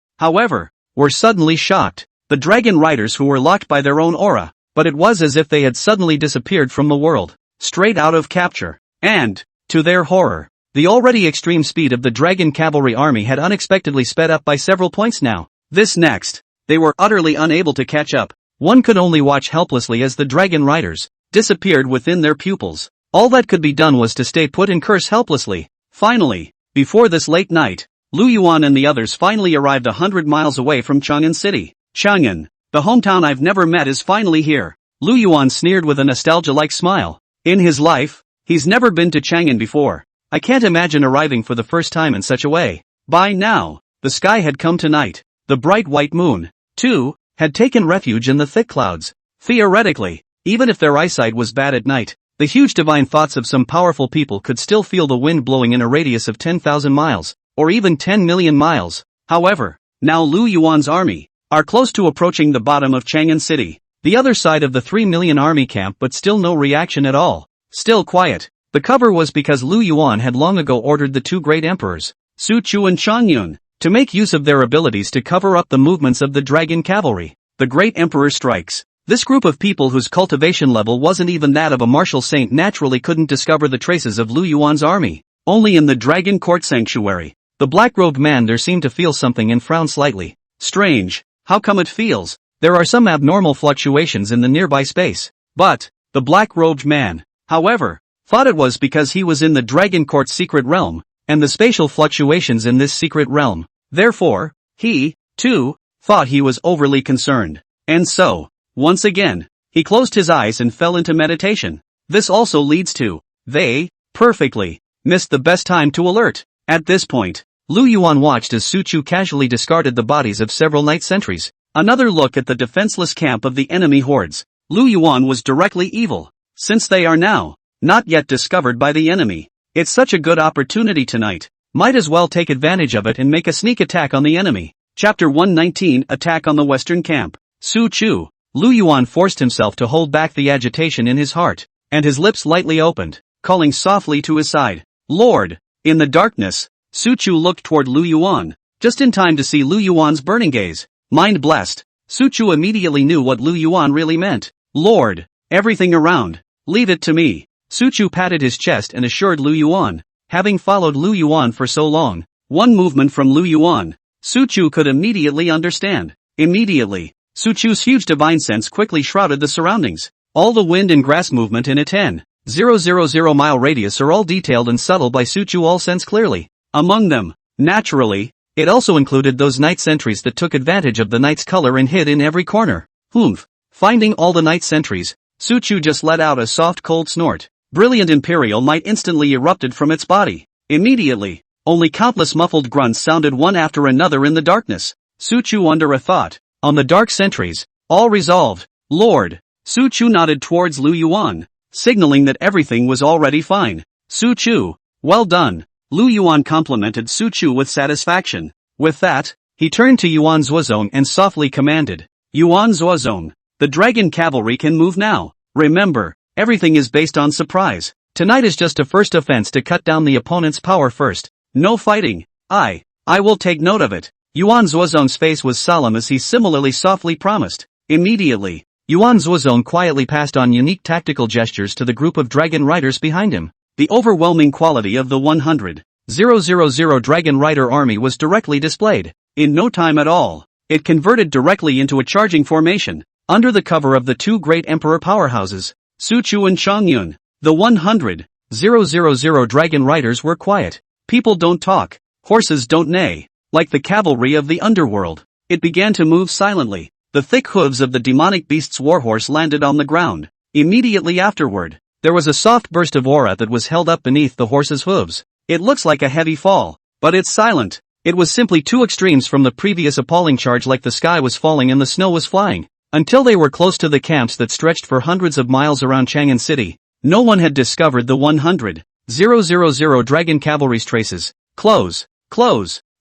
were suddenly shocked. The dragon riders who were locked by their own aura, but it was as if they had suddenly disappeared from the world, straight out of capture. And, to their horror, the already extreme speed of the Dragon Cavalry army had unexpectedly sped up by several points now. This next, they were utterly unable to catch up. One could only watch helplessly as the dragon riders disappeared within their pupils. All that could be done was to stay put and curse helplessly. Finally, before this late night, Lu Yuan and the others finally arrived 100 miles away from Chang'an City. Chang'an, the hometown I've never met, is finally here. Lu Yuan sneered with a nostalgia-like smile. In his life, he's never been to Chang'an before. I can't imagine arriving for the first time in such a way. By now, the sky had come to night. The bright white moon, too, had taken refuge in the thick clouds. Theoretically, even if their eyesight was bad at night, the huge divine thoughts of some powerful people could still feel the wind blowing in a radius of 10,000 miles, or even 10 million miles. However, now Lu Yuan's army are close to approaching the bottom of Chang'an City, the other side of the 3 million army camp, but still no reaction at all. Still quiet. The cover was because Lu Yuan had long ago ordered the two great emperors, Su Chu and Chang Yun, to make use of their abilities to cover up the movements of the Dragon Cavalry. The great emperor strikes. This group of people whose cultivation level wasn't even that of a martial saint naturally couldn't discover the traces of Lu Yuan's army. Only in the Dragon Court Sanctuary, the black-robed man there seemed to feel something and frowned slightly. Strange. How come it feels? There are some abnormal fluctuations in the nearby space. But, the black-robed man, however, thought it was because he was in the Dragon Court's secret realm, and the spatial fluctuations in this secret realm. Therefore, he, too, thought he was overly concerned. And so, once again, he closed his eyes and fell into meditation. This also leads to, they, perfectly, missed the best time to alert. At this point, Lu Yuan watched as Su Chu casually discarded the bodies of several night sentries. Another look at the defenseless camp of the enemy hordes. Lu Yuan was directly evil, since they are now not yet discovered by the enemy. It's such a good opportunity tonight. Might as well take advantage of it and make a sneak attack on the enemy. Chapter 119, Attack on the Western Camp. Su Chu. Lu Yuan forced himself to hold back the agitation in his heart, and his lips lightly opened, calling softly to his side. Lord! In the darkness, Su Chu looked toward Lu Yuan, just in time to see Lu Yuan's burning gaze. Mind blessed, Su Chu immediately knew what Lu Yuan really meant. Lord! Everything around. Leave it to me. Su Chu patted his chest and assured Lu Yuan. Having followed Lu Yuan for so long, one movement from Lu Yuan, Su Chu could immediately understand. Immediately, Su Chu's huge divine sense quickly shrouded the surroundings. All the wind and grass movement in a 10,000 mile radius are all detailed and subtle by Su Chu, all sense clearly. Among them, naturally, it also included those night sentries that took advantage of the night's color and hid in every corner. Humph! Finding all the night sentries, Su Chu just let out a soft cold snort. Brilliant imperial might instantly erupted from its body. Immediately, only countless muffled grunts sounded one after another in the darkness. Su Chu under a thought. On the dark sentries, all resolved. Lord! Su Chu nodded towards Lu Yuan, signaling that everything was already fine. Su Chu, well done. Lu Yuan complimented Su Chu with satisfaction. With that, he turned to Yuan Zuozong and softly commanded. Yuan Zuozong, the Dragon Cavalry can move now. Remember, everything is based on surprise. Tonight is just a first offense to cut down the opponent's power first. No fighting. I will take note of it. Yuan Zuozong's face was solemn as he similarly softly promised. Immediately, Yuan Zuozong quietly passed on unique tactical gestures to the group of dragon riders behind him. The overwhelming quality of the 100 Dragon Rider army was directly displayed. In no time at all, it converted directly into a charging formation, under the cover of the two great emperor powerhouses, Su Chu and Chongyun. The 100,000 Dragon Riders were quiet. People don't talk, horses don't neigh. Like the cavalry of the underworld, it began to move silently. The thick hooves of the demonic beast's warhorse landed on the ground. Immediately afterward, there was a soft burst of aura that was held up beneath the horse's hooves. It looks like a heavy fall, but it's silent. It was simply two extremes from the previous appalling charge, like the sky was falling and the snow was flying. Until they were close to the camps that stretched for hundreds of miles around Chang'an City, no one had discovered the 100,000 Dragon Cavalry's traces. Close.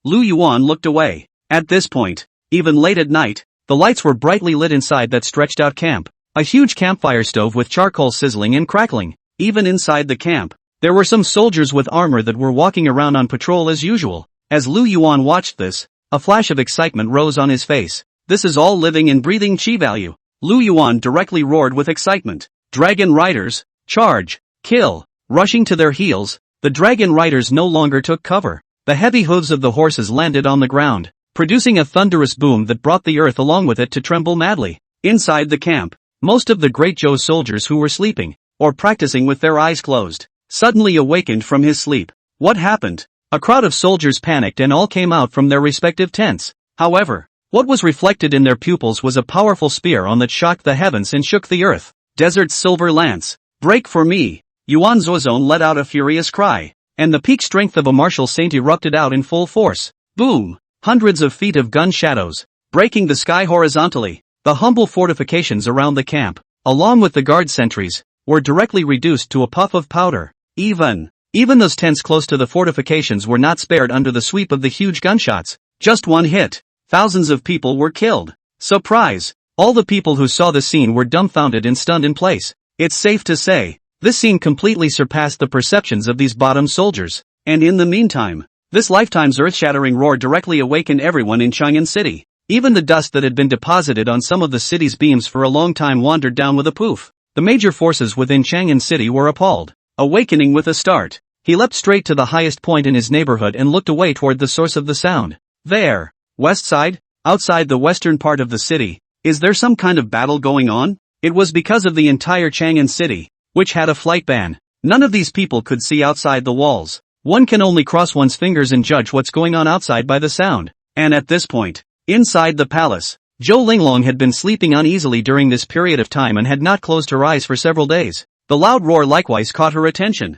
Lu Yuan looked away. At this point, even late at night, the lights were brightly lit inside that stretched out camp. A huge campfire stove with charcoal sizzling and crackling. Even inside the camp, there were some soldiers with armor that were walking around on patrol as usual. As Lu Yuan watched this, a flash of excitement rose on his face. This is all living and breathing chi value. Lu Yuan directly roared with excitement. Dragon Riders, charge, kill. Rushing to their heels, the Dragon Riders no longer took cover. The heavy hooves of the horses landed on the ground, producing a thunderous boom that brought the earth along with it to tremble madly. Inside the camp, most of the Great Zhou's soldiers who were sleeping, or practicing with their eyes closed, suddenly awakened from his sleep. What happened? A crowd of soldiers panicked and all came out from their respective tents. However, what was reflected in their pupils was a powerful spear on that shocked the heavens and shook the earth. Desert's silver lance. Break for me! Yuan Zuozong let out a furious cry, and the peak strength of a martial saint erupted out in full force. Boom! Hundreds of feet of gun shadows, breaking the sky horizontally. The humble fortifications around the camp, along with the guard sentries, were directly reduced to a puff of powder. Even those tents close to the fortifications were not spared under the sweep of the huge gunshots. Just one hit. Thousands of people were killed. Surprise! All the people who saw the scene were dumbfounded and stunned in place. It's safe to say, this scene completely surpassed the perceptions of these bottom soldiers. And in the meantime, this lifetime's earth-shattering roar directly awakened everyone in Chang'an City. Even the dust that had been deposited on some of the city's beams for a long time wandered down with a poof. The major forces within Chang'an City were appalled. Awakening with a start, he leapt straight to the highest point in his neighborhood and looked away toward the source of the sound. There, west side, outside the western part of the city, is there some kind of battle going on? It was because of the entire Chang'an City, which had a flight ban. None of these people could see outside the walls. One can only cross one's fingers and judge what's going on outside by the sound. And at this point, inside the palace, Zhou Linglong had been sleeping uneasily during this period of time and had not closed her eyes for several days. The loud roar likewise caught her attention.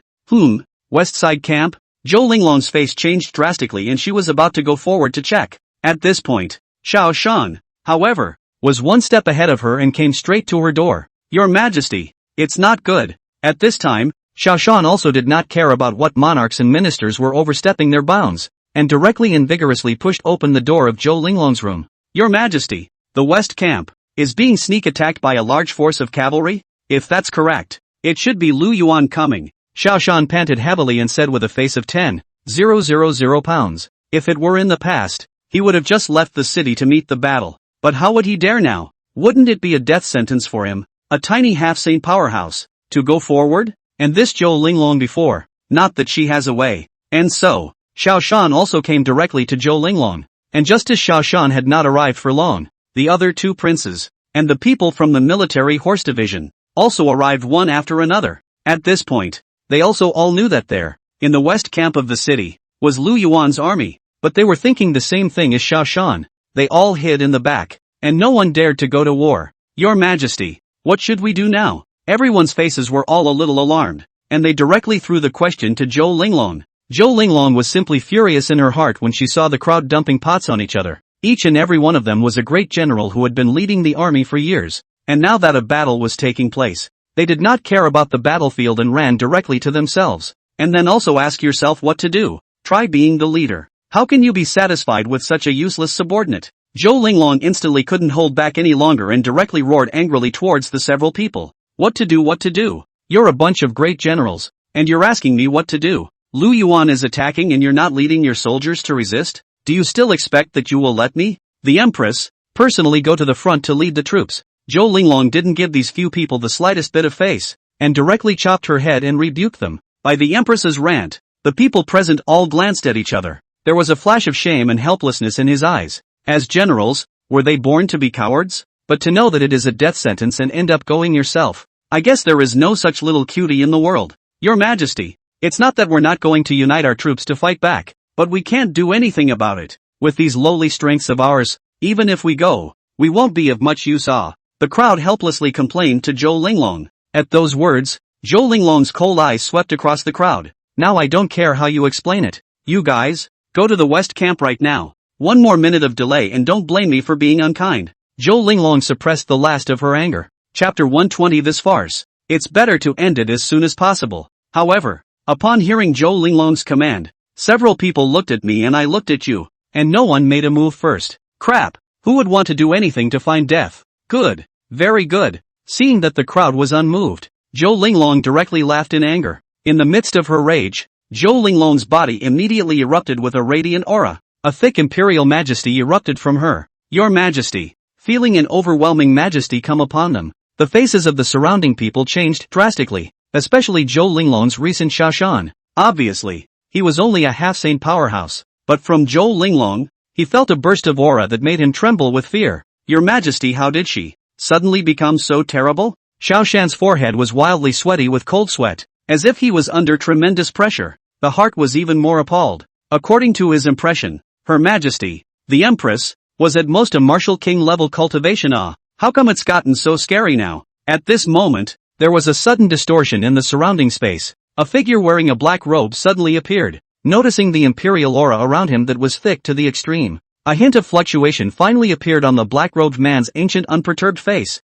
West side camp? Zhou Linglong's face changed drastically and she was about to go forward to check. At this point, Xiao Shan, however, was one step ahead of her and came straight to her door. Your Majesty, it's not good. At this time, Xiao Shan also did not care about what monarchs and ministers were overstepping their bounds, and directly and vigorously pushed open the door of Zhou Linglong's room. Your Majesty, the West Camp is being sneak attacked by a large force of cavalry? If that's correct, it should be Lu Yuan coming. Xiao Shan panted heavily and said with a face of 10,000 pounds. If it were in the past, he would have just left the city to meet the battle. But how would he dare now? Wouldn't it be a death sentence for him, a tiny half-saint powerhouse, to go forward? And this Zhou Linglong before, not that she has a way. And so, Xiao Shan also came directly to Zhou Linglong. And just as Xiao Shan had not arrived for long, the other two princes, and the people from the military horse division, also arrived one after another. At this point, they also all knew that there, in the west camp of the city, was Lu Yuan's army, but they were thinking the same thing as Xiao Shan. They all hid in the back, and no one dared to go to war. Your Majesty, what should we do now? Everyone's faces were all a little alarmed, and they directly threw the question to Zhou Linglong. Zhou Linglong was simply furious in her heart when she saw the crowd dumping pots on each other. Each and every one of them was a great general who had been leading the army for years, and now that a battle was taking place, they did not care about the battlefield and ran directly to themselves. And then also ask yourself what to do. Try being the leader. How can you be satisfied with such a useless subordinate? Zhou Linglong instantly couldn't hold back any longer and directly roared angrily towards the several people. What to do? You're a bunch of great generals, and you're asking me what to do. Lu Yuan is attacking and you're not leading your soldiers to resist? Do you still expect that you will let me, the Empress, personally go to the front to lead the troops? Zhou Linglong didn't give these few people the slightest bit of face, and directly chopped her head and rebuked them. By the Empress's rant, The people present all glanced at each other. There was a flash of shame and helplessness in his eyes. As generals, were they born to be cowards? But to know that it is a death sentence and end up going yourself. I guess there is no such little cutie in the world. Your Majesty, it's not that we're not going to unite our troops to fight back, but we can't do anything about it. With these lowly strengths of ours, even if we go, we won't be of much use. The crowd helplessly complained to Zhou Linglong. At those words, Zhou Linglong's cold eyes swept across the crowd. Now I don't care how you explain it. You guys, go to the West Camp right now. One more minute of delay and don't blame me for being unkind. Zhou Linglong suppressed the last of her anger. Chapter 120 This farce. It's better to end it as soon as possible. However, upon hearing Zhou Linglong's command, several people looked at me and I looked at you, and no one made a move first. Crap, who would want to do anything to find death? Good, very good. Seeing that the crowd was unmoved, Zhou Linglong directly laughed in anger. In the midst of her rage, Zhou Linglong's body immediately erupted with a radiant aura. A thick imperial majesty erupted from her. Your Majesty. Feeling an overwhelming majesty come upon them, the faces of the surrounding people changed drastically, especially Zhou Linglong's recent Xiaoshan. Obviously, he was only a half-sane powerhouse, but from Zhou Linglong, he felt a burst of aura that made him tremble with fear. Your Majesty, how did she suddenly become so terrible? Xiaoshan's forehead was wildly sweaty with cold sweat, as if he was under tremendous pressure. The heart was even more appalled. According to his impression, Her Majesty, the Empress, was at most a martial king level cultivation. How come it's gotten so scary now? At this moment, there was a sudden distortion in the surrounding space. A figure wearing a black robe suddenly appeared, noticing the imperial aura around him that was thick to the extreme. A hint of fluctuation finally appeared on the black-robed man's ancient unperturbed face.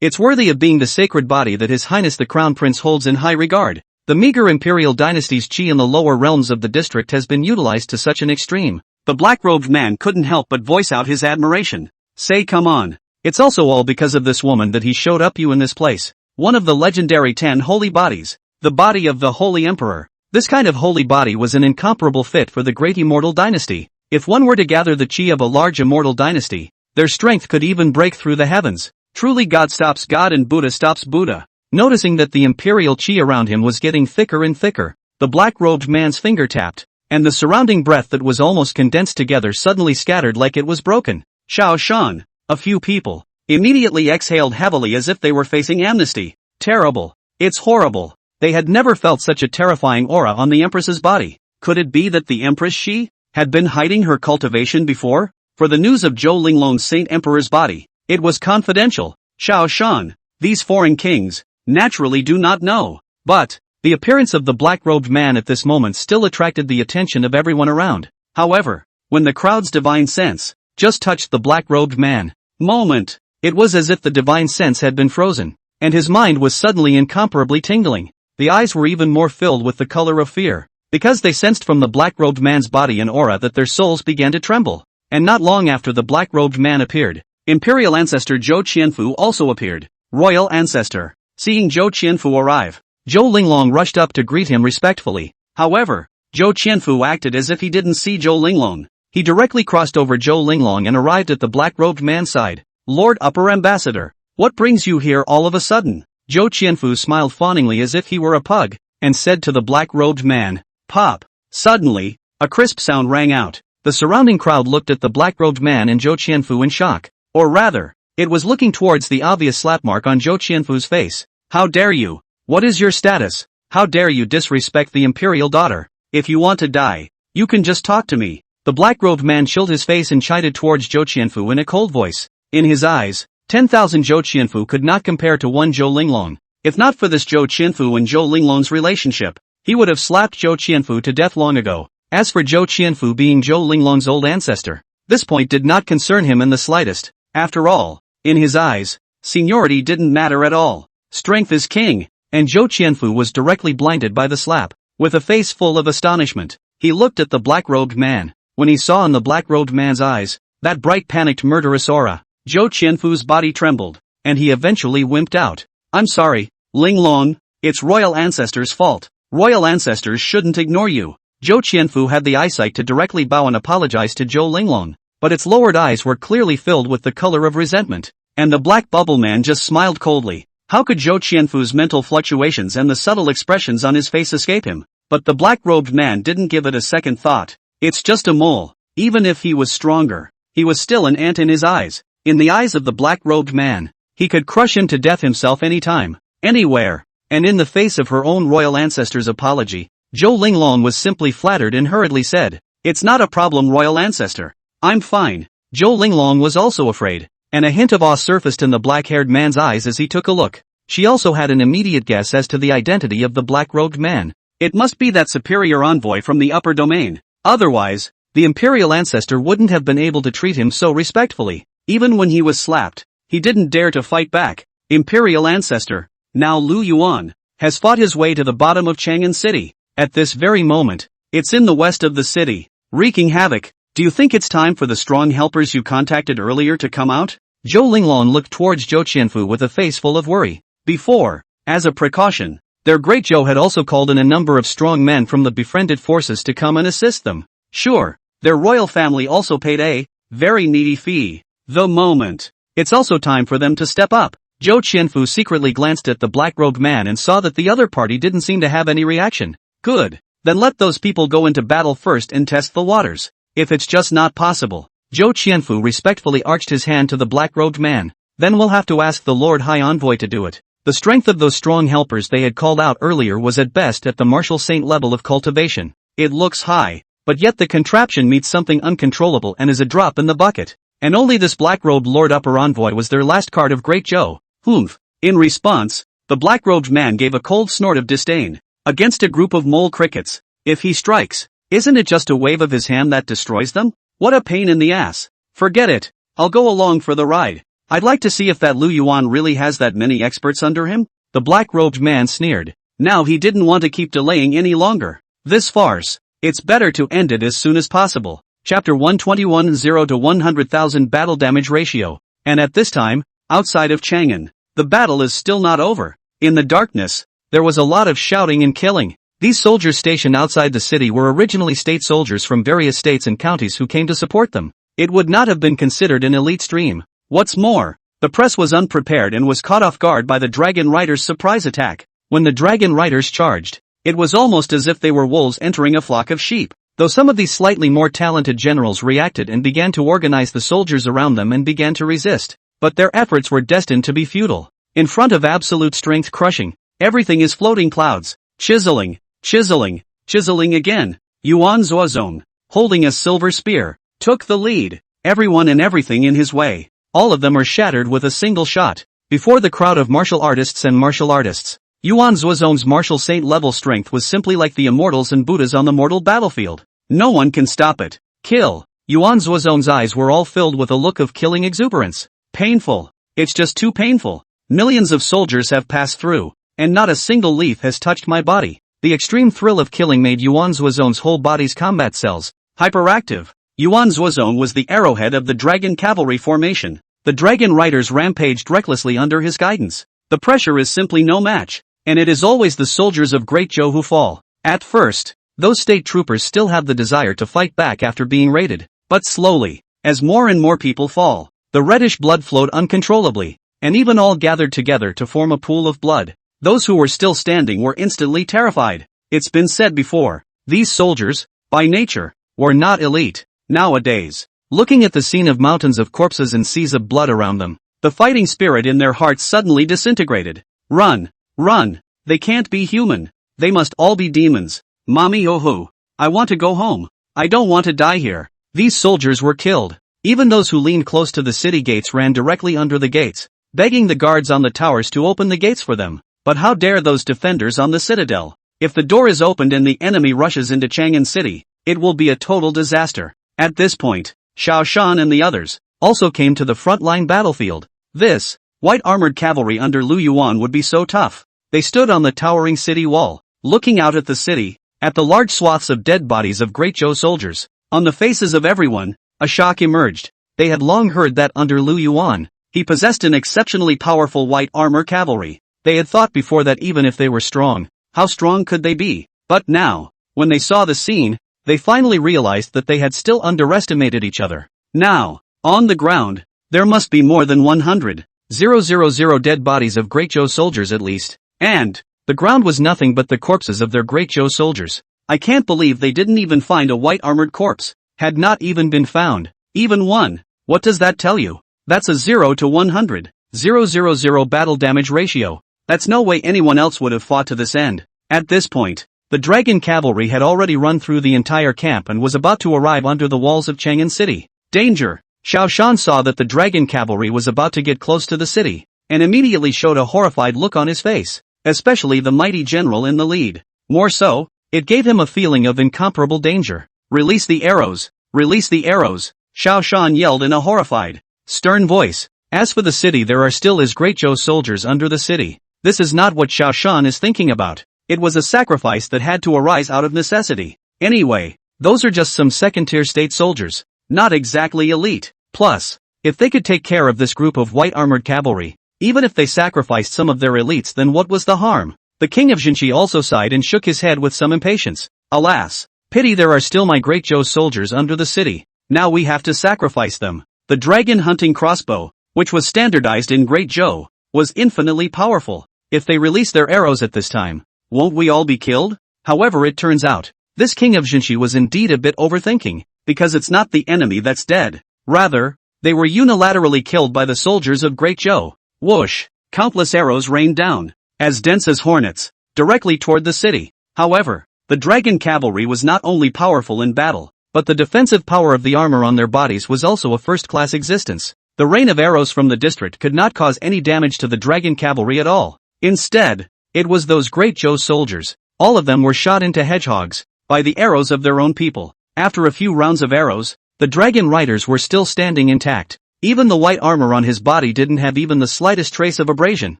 It's worthy of being the sacred body that His Highness the Crown Prince holds in high regard. The meager imperial dynasty's chi in the lower realms of the district has been utilized to such an extreme. The black-robed man couldn't help but voice out his admiration. Say come on. It's also all because of this woman that he showed up you in this place. One of the legendary 10 holy bodies. The body of the Holy Emperor. This kind of holy body was an incomparable fit for the great immortal dynasty. If one were to gather the chi of a large immortal dynasty, their strength could even break through the heavens. Truly God stops God and Buddha stops Buddha. Noticing that the imperial chi around him was getting thicker and thicker, the black-robed man's finger tapped, and the surrounding breath that was almost condensed together suddenly scattered like it was broken. Xiao Shan, a few people, immediately exhaled heavily as if they were facing amnesty. Terrible. It's horrible. They had never felt such a terrifying aura on the Empress's body. Could it be that the Empress she had been hiding her cultivation before? For the news of Zhou Linglong's Saint Emperor's body, it was confidential. Xiao Shan, these foreign kings, naturally do not know. But, the appearance of the black-robed man at this moment still attracted the attention of everyone around. However, when the crowd's divine sense just touched the black-robed man, it was as if the divine sense had been frozen, and his mind was suddenly incomparably tingling. The eyes were even more filled with the color of fear, because they sensed from the black-robed man's body an aura that their souls began to tremble. And not long after the black-robed man appeared, Imperial Ancestor Zhou Qianfu also appeared. Royal Ancestor. Seeing Zhou Qianfu arrive, Zhou Linglong rushed up to greet him respectfully. However, Zhou Qianfu acted as if he didn't see Zhou Linglong. He directly crossed over Zhou Linglong and arrived at the black-robed man's side. Lord Upper Ambassador, what brings you here all of a sudden? Zhou Qianfu smiled fawningly as if he were a pug, and said to the black-robed man, Pop. Suddenly, a crisp sound rang out. The surrounding crowd looked at the black-robed man and Zhou Qianfu in shock. Or rather, it was looking towards the obvious slap mark on Zhou Qianfu's face. How dare you? What is your status? How dare you disrespect the imperial daughter? If you want to die, you can just talk to me. The black-robed man chilled his face and chided towards Zhou Qianfu in a cold voice. In his eyes, 10,000 Zhou Qianfu could not compare to one Zhou Linglong. If not for this Zhou Qianfu and Zhou Linglong's relationship, he would have slapped Zhou Qianfu to death long ago. As for Zhou Qianfu being Zhou Linglong's old ancestor, this point did not concern him in the slightest. After all, in his eyes, seniority didn't matter at all. Strength is king, and Zhou Qianfu was directly blinded by the slap. With a face full of astonishment, he looked at the black-robed man. When he saw in the black-robed man's eyes that bright panicked murderous aura, Zhou Qianfu's body trembled, and he eventually wimped out. I'm sorry, Linglong, it's royal ancestors' fault. Royal ancestors shouldn't ignore you. Zhou Qianfu had the eyesight to directly bow and apologize to Zhou Linglong, but its lowered eyes were clearly filled with the color of resentment, and the black bubble man just smiled coldly. How could Zhou Qianfu's mental fluctuations and the subtle expressions on his face escape him? But the black-robed man didn't give it a second thought. It's just a mole. Even if he was stronger, he was still an ant in his eyes. In the eyes of the black-robed man, he could crush him to death himself anytime, anywhere. And in the face of her own royal ancestor's apology, Zhou Linglong was simply flattered and hurriedly said, "It's not a problem, royal ancestor. I'm fine." Zhou Linglong was also afraid, and a hint of awe surfaced in the black-haired man's eyes as he took a look. She also had an immediate guess as to the identity of the black-robed man. It must be that superior envoy from the upper domain. Otherwise, the imperial ancestor wouldn't have been able to treat him so respectfully. Even when he was slapped, he didn't dare to fight back. Imperial ancestor, now Lu Yuan, has fought his way to the bottom of Chang'an City. At this very moment, it's in the west of the city, wreaking havoc. Do you think it's time for the strong helpers you contacted earlier to come out? Zhou Linglong looked towards Zhou Qianfu with a face full of worry. Before, as a precaution, their great Zhou had also called in a number of strong men from the befriended forces to come and assist them. Sure, their royal family also paid a very needy fee. The moment, it's also time for them to step up. Zhou Qianfu secretly glanced at the black-robed man and saw that the other party didn't seem to have any reaction. Good, then let those people go into battle first and test the waters. If it's just not possible, Zhou Qianfu respectfully arched his hand to the black-robed man. Then we'll have to ask the Lord High Envoy to do it. The strength of those strong helpers they had called out earlier was at best at the martial saint level of cultivation. It looks high, but yet the contraption meets something uncontrollable and is a drop in the bucket. And only this black-robed Lord Upper Envoy was their last card of Great Zhou. Humph. In response, the black-robed man gave a cold snort of disdain. Against a group of mole crickets, if he strikes, isn't it just a wave of his hand that destroys them? What a pain in the ass. Forget it. I'll go along for the ride. I'd like to see if that Lu Yuan really has that many experts under him. The black-robed man sneered. Now he didn't want to keep delaying any longer. This farce. It's better to end it as soon as possible. Chapter 121 0 to 100,000 battle damage ratio. And at this time, outside of Chang'an, the battle is still not over. In the darkness, there was a lot of shouting and killing. These soldiers stationed outside the city were originally state soldiers from various states and counties who came to support them. It would not have been considered an elite stream. What's more, the press was unprepared and was caught off guard by the Dragon Riders' surprise attack. When the Dragon Riders charged, it was almost as if they were wolves entering a flock of sheep. Though some of these slightly more talented generals reacted and began to organize the soldiers around them and began to resist, but their efforts were destined to be futile. In front of absolute strength crushing, everything is floating clouds, chiseling, chiseling, chiseling again. Yuan Zuozong, holding a silver spear, took the lead, everyone and everything in his way. All of them are shattered with a single shot. Before the crowd of martial artists and martial artists, Yuan Zuozong's martial saint level strength was simply like the immortals and Buddhas on the mortal battlefield. No one can stop it. Kill. Yuan Zuozong's eyes were all filled with a look of killing exuberance. Painful. It's just too painful. Millions of soldiers have passed through, and not a single leaf has touched my body. The extreme thrill of killing made Yuan Zuozong's whole body's combat cells hyperactive. Yuan Zuozong was the arrowhead of the Dragon Cavalry formation. The Dragon Riders rampaged recklessly under his guidance. The pressure is simply no match. And it is always the soldiers of Great Zhou who fall. At first, those state troopers still have the desire to fight back after being raided. But slowly, as more and more people fall, the reddish blood flowed uncontrollably, and even all gathered together to form a pool of blood. Those who were still standing were instantly terrified. It's been said before, these soldiers, by nature, were not elite. Nowadays, looking at the scene of mountains of corpses and seas of blood around them, the fighting spirit in their hearts suddenly disintegrated. Run! Run! They can't be human. They must all be demons. Mommy oh-hoo. I want to go home. I don't want to die here. These soldiers were killed. Even those who leaned close to the city gates ran directly under the gates, begging the guards on the towers to open the gates for them. But how dare those defenders on the citadel? If the door is opened and the enemy rushes into Chang'an City, it will be a total disaster. At this point, Xiao Shan and the others also came to the frontline battlefield. This white-armored cavalry under Lu Yuan would be so tough. They stood on the towering city wall, looking out at the city, at the large swaths of dead bodies of Great Zhou soldiers. On the faces of everyone, a shock emerged. They had long heard that under Lu Yuan, he possessed an exceptionally powerful white armor cavalry. They had thought before that even if they were strong, how strong could they be? But now, when they saw the scene, they finally realized that they had still underestimated each other. Now, on the ground, there must be more than 100,000 dead bodies of Great Zhou soldiers at least. And, The ground was nothing but the corpses of their great Zhou soldiers. I can't believe they didn't even find a white armored corpse. Had not even been found. Even one. What does that tell you? That's a 0 to 100. 000 battle damage ratio. That's no way anyone else would have fought to this end. At this point, the dragon cavalry had already run through the entire camp and was about to arrive under the walls of Chang'an City. Danger! Xiao Shan saw that the dragon cavalry was about to get close to the city, and immediately showed a horrified look on his face, especially the mighty general in the lead. More so, it gave him a feeling of incomparable danger. Release the arrows! Release the arrows! Xiao Shan yelled in a horrified, stern voice. As for the city, there are still his great Zhou soldiers under the city. This is not what Xiao Shan is thinking about. It was a sacrifice that had to arise out of necessity. Anyway, those are just some second-tier state soldiers. Not exactly elite. Plus, if they could take care of this group of white armored cavalry, even if they sacrificed some of their elites, then what was the harm? The king of Jinshi also sighed and shook his head with some impatience. Alas, pity there are still my great Zhou soldiers under the city. Now we have to sacrifice them. The dragon hunting crossbow, which was standardized in Great Zhou, was infinitely powerful. If they release their arrows at this time, won't we all be killed? However, it turns out, this king of Jinshi was indeed a bit overthinking, because it's not the enemy that's dead. Rather, they were unilaterally killed by the soldiers of Great Zhou. Whoosh! Countless arrows rained down, as dense as hornets, directly toward the city. However, the dragon cavalry was not only powerful in battle, but the defensive power of the armor on their bodies was also a first-class existence. The rain of arrows from the district could not cause any damage to the dragon cavalry at all. Instead, it was those great Zhou soldiers. All of them were shot into hedgehogs by the arrows of their own people. After a few rounds of arrows, the dragon riders were still standing intact. Even the white armor on his body didn't have even the slightest trace of abrasion.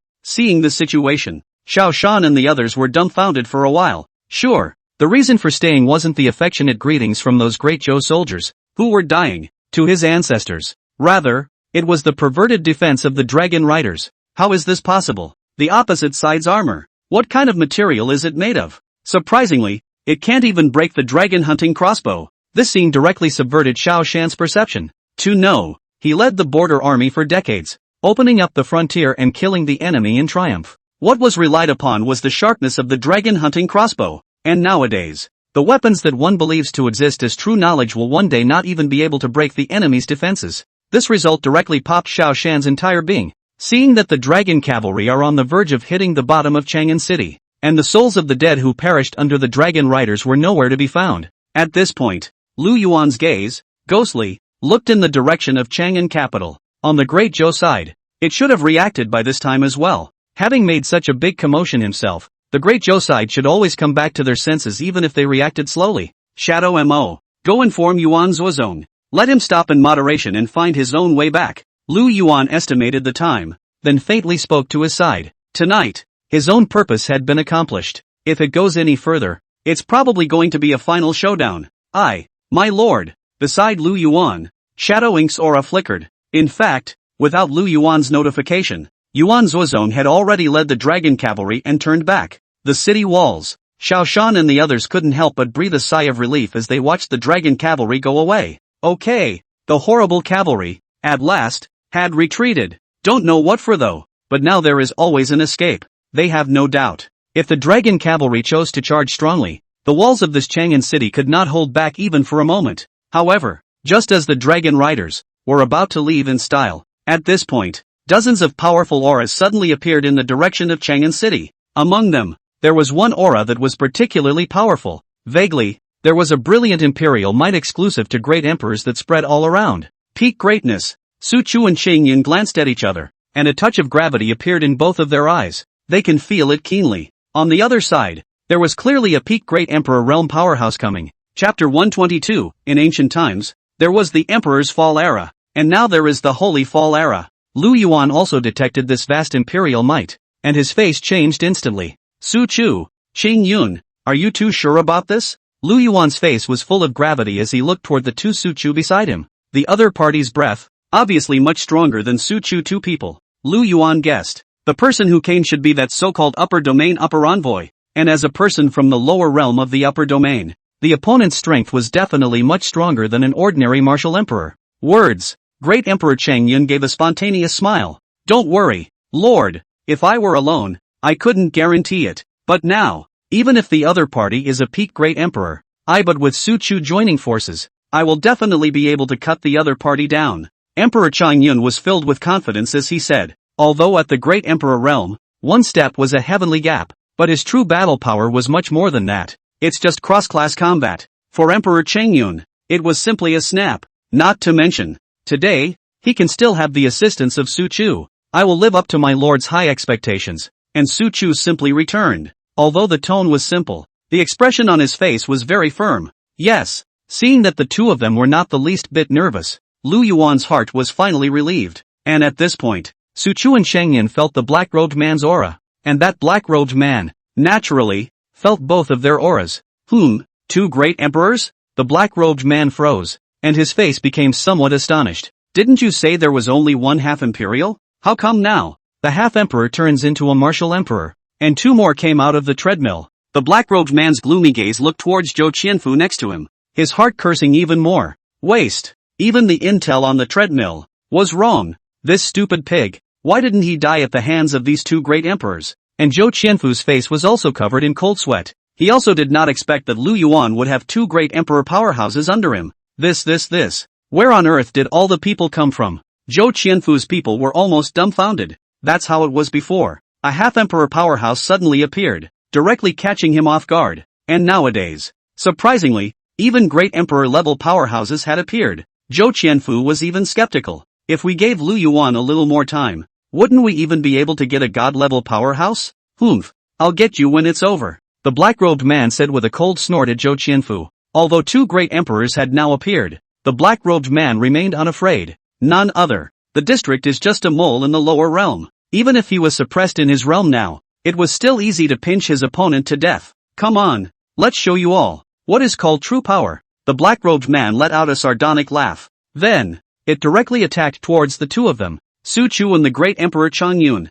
Seeing the situation, Xiao Shan and the others were dumbfounded for a while. Sure, the reason for staying wasn't the affectionate greetings from those great Zhou soldiers, who were dying to his ancestors. Rather, it was the perverted defense of the dragon riders. How is this possible? The opposite side's armor. What kind of material is it made of? Surprisingly, it can't even break the dragon hunting crossbow. This scene directly subverted Xiao Shan's perception. He led the border army for decades, opening up the frontier and killing the enemy in triumph. What was relied upon was the sharpness of the dragon hunting crossbow. And nowadays, the weapons that one believes to exist as true knowledge will one day not even be able to break the enemy's defenses. This result directly popped Xiao Shan's entire being. Seeing that the dragon cavalry are on the verge of hitting the bottom of Chang'an City, and the souls of the dead who perished under the dragon riders were nowhere to be found. At this point, Lu Yuan's gaze, ghostly, looked in the direction of Chang'an capital. On the Great Zhou side, it should have reacted by this time as well. Having made such a big commotion himself, the Great Zhou side should always come back to their senses even if they reacted slowly. Shadow Mo. Go inform Yuan Zuozong. Let him stop in moderation and find his own way back. Lu Yuan estimated the time, then faintly spoke to his side. Tonight, his own purpose had been accomplished. If it goes any further, it's probably going to be a final showdown. My lord. Beside Lu Yuan, Shadow Ink's aura flickered. In fact, without Lu Yuan's notification, Yuan Zuozong had already led the dragon cavalry and turned back. The city walls. Xiao Shan and the others couldn't help but breathe a sigh of relief as they watched the dragon cavalry go away. Okay, the horrible cavalry, at last, had retreated. Don't know what for though, but now there is always an escape. They have no doubt. If the dragon cavalry chose to charge strongly, the walls of this Chang'an city could not hold back even for a moment. However, just as the dragon riders were about to leave in style, at this point, dozens of powerful auras suddenly appeared in the direction of Chang'an city. Among them, there was one aura that was particularly powerful. Vaguely, there was a brilliant imperial might exclusive to great emperors that spread all around. Peak greatness. Su Chu and Qing Yun glanced at each other, and a touch of gravity appeared in both of their eyes. They can feel it keenly. On the other side, there was clearly a peak great emperor realm powerhouse coming. Chapter 122. In ancient times, there was the emperor's fall era, and now there is the holy fall era. Lu Yuan also detected this vast imperial might, and his face changed instantly. Su Chu, Qing Yun, are you too sure about this? Lu Yuan's face was full of gravity as he looked toward the two Su Chu beside him. The other party's breath, obviously much stronger than Su Chu two people. Lu Yuan guessed. The person who came should be that so-called upper domain upper envoy, and as a person from the lower realm of the upper domain, the opponent's strength was definitely much stronger than an ordinary martial emperor. Words. Great Emperor Cheng Yun gave a spontaneous smile. Don't worry, Lord, if I were alone, I couldn't guarantee it. But now, even if the other party is a peak great emperor, but with Su Chu joining forces, I will definitely be able to cut the other party down. Emperor Changyun was filled with confidence as he said, although at the great emperor realm, one step was a heavenly gap, but his true battle power was much more than that. It's just cross-class combat. For Emperor Changyun, it was simply a snap. Not to mention, today, he can still have the assistance of Su Chu. I will live up to my lord's high expectations. And Su Chu simply returned. Although the tone was simple, the expression on his face was very firm. Yes, seeing that the two of them were not the least bit nervous, Lu Yuan's heart was finally relieved. And at this point, Su Chu and Shengyan felt the black-robed man's aura. And that black-robed man, naturally, felt both of their auras. Two great emperors? The black-robed man froze, and his face became somewhat astonished. Didn't you say there was only one half-imperial? How come now? The half-emperor turns into a martial emperor, and two more came out of the treadmill. The black-robed man's gloomy gaze looked towards Zhou Qianfu next to him, his heart cursing even more. Waste. Even the intel on the treadmill was wrong. This stupid pig. Why didn't he die at the hands of these two great emperors? And Zhou Qianfu's face was also covered in cold sweat. He also did not expect that Lu Yuan would have two great emperor powerhouses under him. This. Where on earth did all the people come from? Zhou Qianfu's people were almost dumbfounded. That's how it was before. A half-emperor powerhouse suddenly appeared, directly catching him off guard. And nowadays, surprisingly, even great emperor-level powerhouses had appeared. Zhou Qianfu was even skeptical. If we gave Lu Yuan a little more time, wouldn't we even be able to get a god-level powerhouse? I'll get you when it's over. The black-robed man said with a cold snort at Zhou Qianfu. Although two great emperors had now appeared, the black-robed man remained unafraid. None other. The district is just a mole in the lower realm. Even if he was suppressed in his realm now, it was still easy to pinch his opponent to death. Come on, let's show you all what is called true power. The black-robed man let out a sardonic laugh. Then, it directly attacked towards the two of them, Su Chu and the great Emperor Changyun.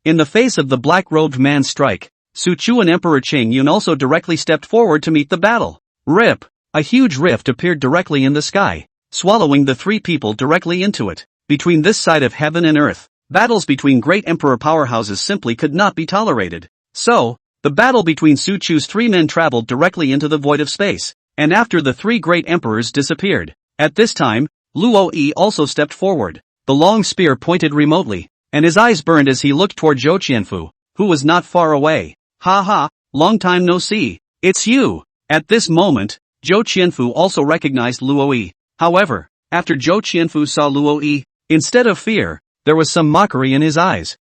In the face of the black-robed man's strike, Su Chu and Emperor Changyun also directly stepped forward to meet the battle. Rip! A huge rift appeared directly in the sky, swallowing the three people directly into it. Between this side of heaven and earth, battles between great emperor powerhouses simply could not be tolerated. So, the battle between Su Chu's three men traveled directly into the void of space, and after the three great emperors disappeared. At this time, Luo Yi also stepped forward. The long spear pointed remotely, and his eyes burned as he looked toward Zhou Qianfu, who was not far away. Ha, long time no see. It's you. At this moment, Zhou Qianfu also recognized Luo Yi. However, after Zhou Qianfu saw Luo Yi, instead of fear, there was some mockery in his eyes.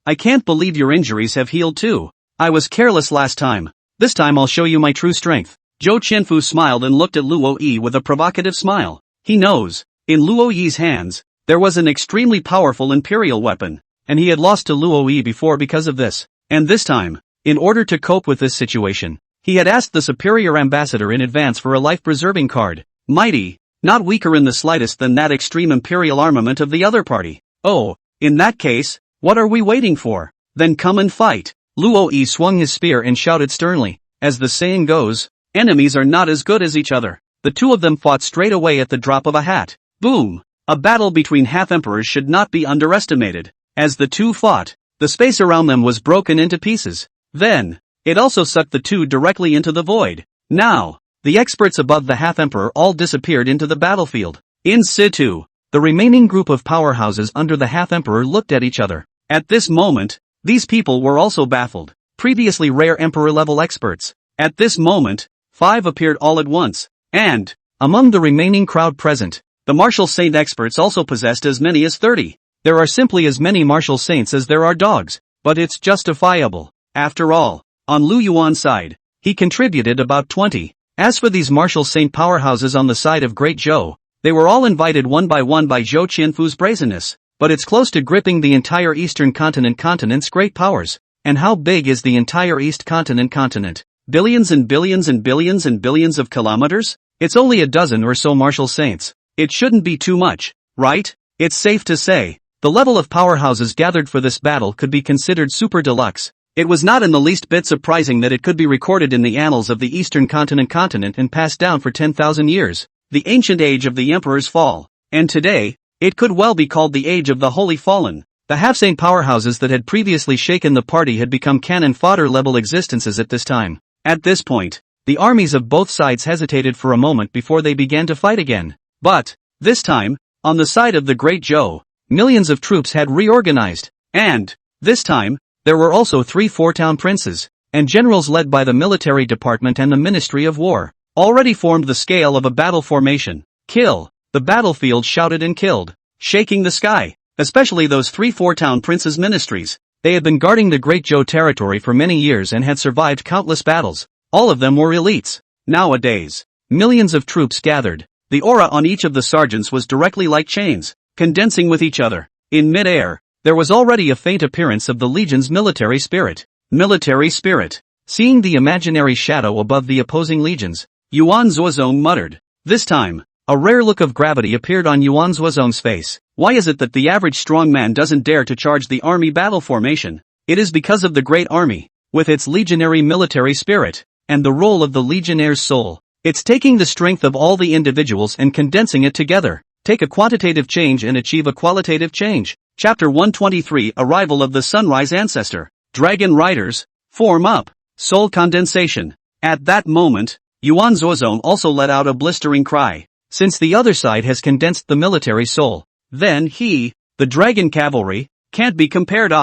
I can't believe your injuries have healed too. I was careless last time. This time I'll show you my true strength. Zhou Qianfu smiled and looked at Luo Yi with a provocative smile. He knows, in Luo Yi's hands, there was an extremely powerful imperial weapon, and he had lost to Luo Yi before because of this. And this time, in order to cope with this situation, he had asked the superior ambassador in advance for a life-preserving card. Mighty, not weaker in the slightest than that extreme imperial armament of the other party. Oh, in that case, what are we waiting for? Then come and fight. Luo Yi swung his spear and shouted sternly. As the saying goes, enemies are not as good as each other. The two of them fought straight away at the drop of a hat. Boom! A battle between half-emperors should not be underestimated. As the two fought, the space around them was broken into pieces. Then, it also sucked the two directly into the void. Now, the experts above the half-emperor all disappeared into the battlefield. In situ, the remaining group of powerhouses under the half-emperor looked at each other. At this moment, these people were also baffled. Previously rare emperor-level experts. At this moment, 5 appeared all at once. And, among the remaining crowd present, the martial saint experts also possessed as many as 30. There are simply as many martial saints as there are dogs, but it's justifiable. After all, on Lu Yuan's side, he contributed about 20. As for these martial saint powerhouses on the side of Great Zhou, they were all invited one by Zhou Qianfu's brazenness, but it's close to gripping the entire eastern continent's great powers. And how big is the entire east continent? Billions and billions and billions and billions of kilometers? It's only a dozen or so martial saints. It shouldn't be too much, right? It's safe to say, the level of powerhouses gathered for this battle could be considered super deluxe. It was not in the least bit surprising that it could be recorded in the annals of the eastern continent and passed down for 10,000 years, the ancient age of the emperor's fall. And today, it could well be called the age of the holy fallen. The half-sane powerhouses that had previously shaken the party had become cannon fodder-level existences at this time. At this point, the armies of both sides hesitated for a moment before they began to fight again. But, this time, on the side of the Great Zhou, millions of troops had reorganized. And, this time, there were also 3 four-town princes, and generals led by the military department and the Ministry of War, already formed the scale of a battle formation. Kill! The battlefield shouted and killed, shaking the sky, especially those 3 four-town princes' ministries. They had been guarding the Great Zhou territory for many years and had survived countless battles. All of them were elites. Nowadays, millions of troops gathered. The aura on each of the sergeants was directly like chains, condensing with each other. In mid-air, there was already a faint appearance of the Legion's military spirit. Military spirit. Seeing the imaginary shadow above the opposing legions, Yuan Zuozong muttered. This time, a rare look of gravity appeared on Yuan Zuozong's face. Why is it that the average strong man doesn't dare to charge the army battle formation? It is because of the great army, with its legionary military spirit, and the role of the legionnaire's soul. It's taking the strength of all the individuals and condensing it together. Take a quantitative change and achieve a qualitative change. Chapter 123 Arrival of the Sunrise Ancestor. Dragon Riders, form up. Soul condensation. At that moment, Yuan Zuozong also let out a blistering cry. Since the other side has condensed the military soul, then the dragon cavalry, can't be compared.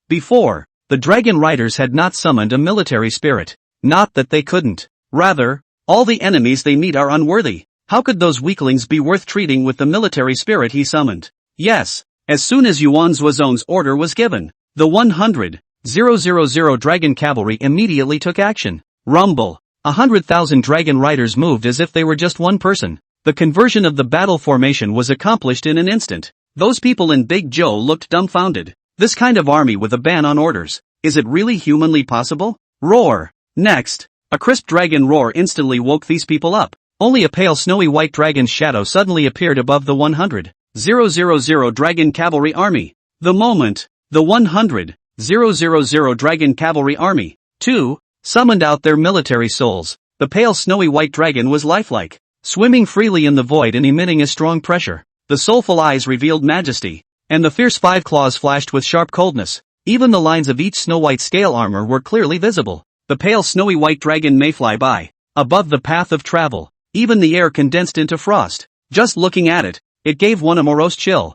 Before, the dragon riders had not summoned a military spirit. Not that they couldn't. Rather, all the enemies they meet are unworthy. How could those weaklings be worth treating with the military spirit he summoned? Yes, as soon as Yuan Zuozong's order was given, the 100,000 dragon cavalry immediately took action. Rumble. 100,000 dragon riders moved as if they were just one person. The conversion of the battle formation was accomplished in an instant. Those people in Big Zhou looked dumbfounded. This kind of army with a ban on orders. Is it really humanly possible? Roar. Next, a crisp dragon roar instantly woke these people up. Only a pale snowy white dragon's shadow suddenly appeared above the 100,000 dragon cavalry army. The moment, the 100,000 dragon cavalry army, too, summoned out their military souls. The pale snowy white dragon was lifelike, swimming freely in the void and emitting a strong pressure. The soulful eyes revealed majesty, and the fierce 5 claws flashed with sharp coldness. Even the lines of each snow-white scale armor were clearly visible. The pale snowy white dragon may fly by, above the path of travel. Even the air condensed into frost. Just looking at it, it gave one a morose chill.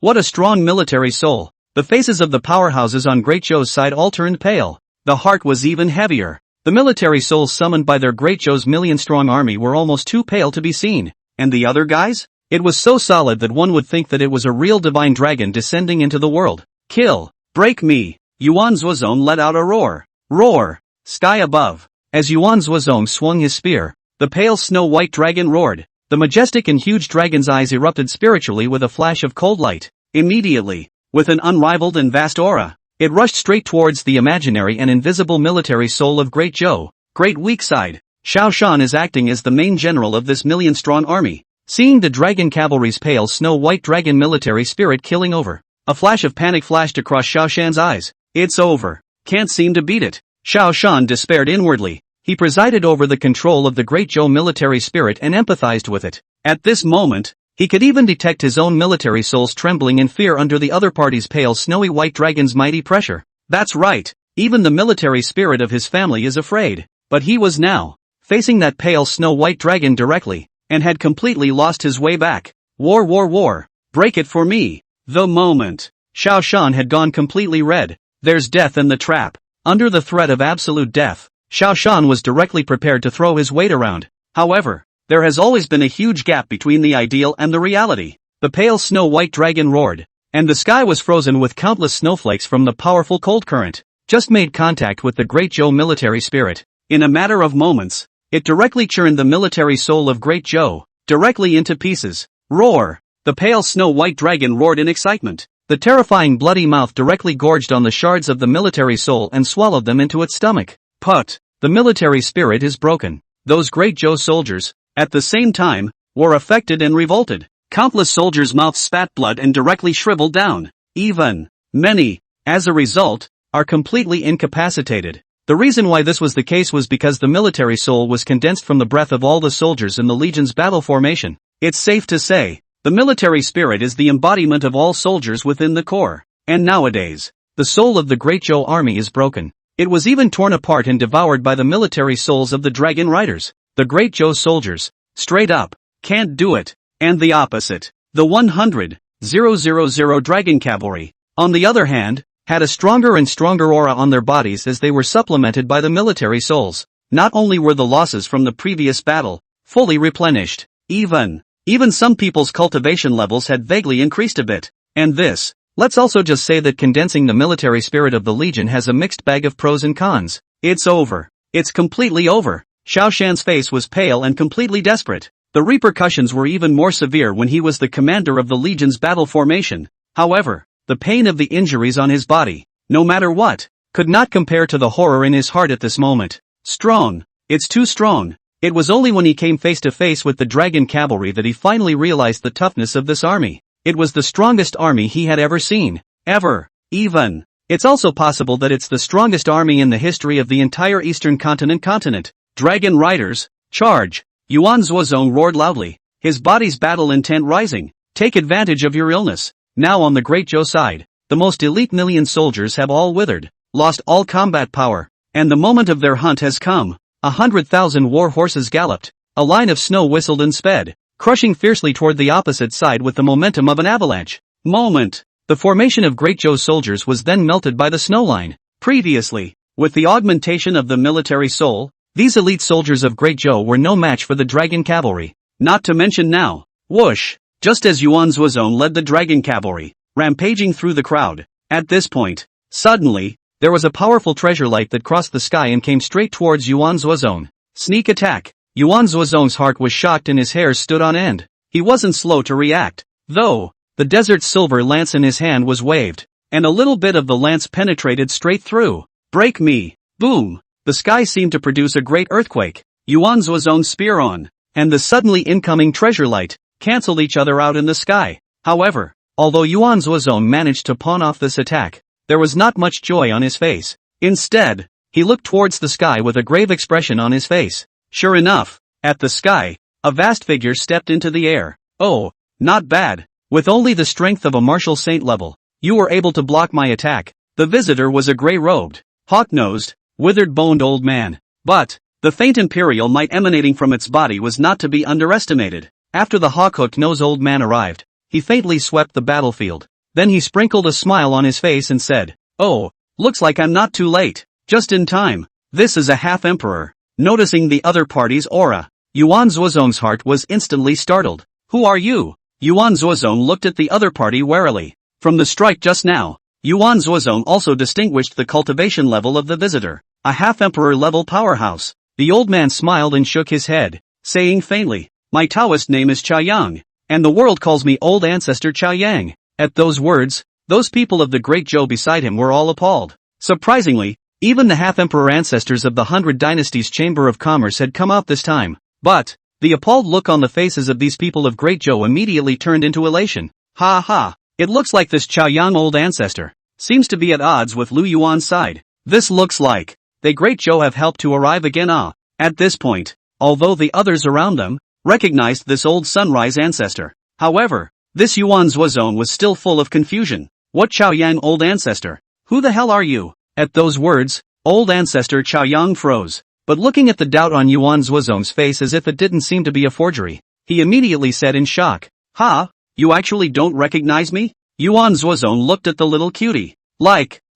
What a strong military soul. The faces of the powerhouses on Great Zhou's side all turned pale. The heart was even heavier. The military souls summoned by their Great Zhou's million-strong army were almost too pale to be seen. And the other guys? It was so solid that one would think that it was a real divine dragon descending into the world. Kill! Break me! Yuan Zuozong let out a roar. Roar! Sky above. As Yuan Zuozong swung his spear, the pale snow-white dragon roared. The majestic and huge dragon's eyes erupted spiritually with a flash of cold light. Immediately, with an unrivaled and vast aura, it rushed straight towards the imaginary and invisible military soul of Great Zhou. Great weak side. Xiao Shan is acting as the main general of this million-strong army. Seeing the dragon cavalry's pale snow-white dragon military spirit killing over, a flash of panic flashed across Xiao Shan's eyes. It's over. Can't seem to beat it. Xiao Shan despaired inwardly. He presided over the control of the Great Zhou military spirit and empathized with it. At this moment, he could even detect his own military souls trembling in fear under the other party's pale snowy white dragon's mighty pressure. That's right, even the military spirit of his family is afraid. But he was now facing that pale snow-white dragon directly, and had completely lost his way back. War. Break it for me. The moment Xiao Shan had gone completely red. There's death in the trap. Under the threat of absolute death, Xiao Shan was directly prepared to throw his weight around. However, there has always been a huge gap between the ideal and the reality. The pale snow-white dragon roared, and the sky was frozen with countless snowflakes from the powerful cold current. Just made contact with the Great Zhou military spirit. In a matter of moments, it directly churned the military soul of Great Zhou, directly into pieces. Roar! The pale snow-white dragon roared in excitement. The terrifying bloody mouth directly gorged on the shards of the military soul and swallowed them into its stomach. Put! The military spirit is broken. Those Great Zhou soldiers, at the same time, were affected and revolted. Countless soldiers' mouths spat blood and directly shriveled down. Even many, as a result, are completely incapacitated. The reason why this was the case was because the military soul was condensed from the breath of all the soldiers in the Legion's battle formation. It's safe to say, the military spirit is the embodiment of all soldiers within the Corps. And nowadays, the soul of the Great Zhou army is broken. It was even torn apart and devoured by the military souls of the dragon riders. The Great Zhou soldiers, straight up, can't do it. And the opposite, the 100,000 dragon cavalry, on the other hand, had a stronger and stronger aura on their bodies as they were supplemented by the military souls. Not only were the losses from the previous battle fully replenished, even some people's cultivation levels had vaguely increased a bit. And this, let's also just say that condensing the military spirit of the Legion has a mixed bag of pros and cons. It's over. It's completely over. Xiao Shan's face was pale and completely desperate. The repercussions were even more severe when he was the commander of the Legion's battle formation. However, the pain of the injuries on his body, no matter what, could not compare to the horror in his heart at this moment. Strong. It's too strong. It was only when he came face to face with the dragon cavalry that he finally realized the toughness of this army. It was the strongest army he had ever seen. Ever. Even. It's also possible that it's the strongest army in the history of the entire Eastern continent. Dragon Riders, charge! Yuan Zuozong roared loudly, his body's battle intent rising. Take advantage of your illness. Now on the Great Zhou side, the most elite million soldiers have all withered, lost all combat power, and the moment of their hunt has come. 100,000 war horses galloped, a line of snow whistled and sped, crushing fiercely toward the opposite side with the momentum of an avalanche. The formation of Great Zhou's soldiers was then melted by the snow line. Previously, with the augmentation of the military soul, these elite soldiers of Great Zhou were no match for the dragon cavalry. Not to mention now, whoosh! Just as Yuan Zuozong led the dragon cavalry, rampaging through the crowd. At this point, suddenly, there was a powerful treasure light that crossed the sky and came straight towards Yuan Zuozong. Sneak attack! Yuan Zuozong's heart was shocked and his hairs stood on end. He wasn't slow to react, though. The desert's silver lance in his hand was waved, and a little bit of the lance penetrated straight through. Break me! Boom! The sky seemed to produce a great earthquake. Yuan Zuozong's spear on, and the suddenly incoming treasure light, cancelled each other out in the sky. However, although Yuan Zuozong managed to pawn off this attack, there was not much joy on his face. Instead, he looked towards the sky with a grave expression on his face. Sure enough, at the sky, a vast figure stepped into the air. Oh, not bad. With only the strength of a martial saint level, you were able to block my attack. The visitor was a grey-robed, hawk-nosed, withered-boned old man. But, the faint imperial might emanating from its body was not to be underestimated. After the hawk-hooked-nosed old man arrived, he faintly swept the battlefield. Then he sprinkled a smile on his face and said, "Oh, looks like I'm not too late. Just in time. This is a half-emperor." Noticing the other party's aura, Yuan Zuozong's heart was instantly startled. "Who are you?" Yuan Zuozong looked at the other party warily. From the strike just now, Yuan Zuozong also distinguished the cultivation level of the visitor, a half-emperor level powerhouse. The old man smiled and shook his head, saying faintly, "My Taoist name is Chaoyang, and the world calls me Old Ancestor Chaoyang." At those words, those people of the Great Zhou beside him were all appalled. Surprisingly, even the half-emperor ancestors of the 100 Dynasties Chamber of Commerce had come out this time. But, the appalled look on the faces of these people of Great Zhou immediately turned into elation. Ha ha, it looks like this Chaoyang old ancestor seems to be at odds with Lu Yuan's side. This looks like the Great Zhou have helped to arrive again. At this point, although the others around them recognized this old sunrise ancestor, however, this Yuan Zuozong was still full of confusion. What Chaoyang old ancestor? Who the hell are you? At those words, old ancestor Chaoyang froze. But looking at the doubt on Yuan Zuozong's face as if it didn't seem to be a forgery, he immediately said in shock, "Ha? You actually don't recognize me?" Yuan Zuozong looked at the little cutie.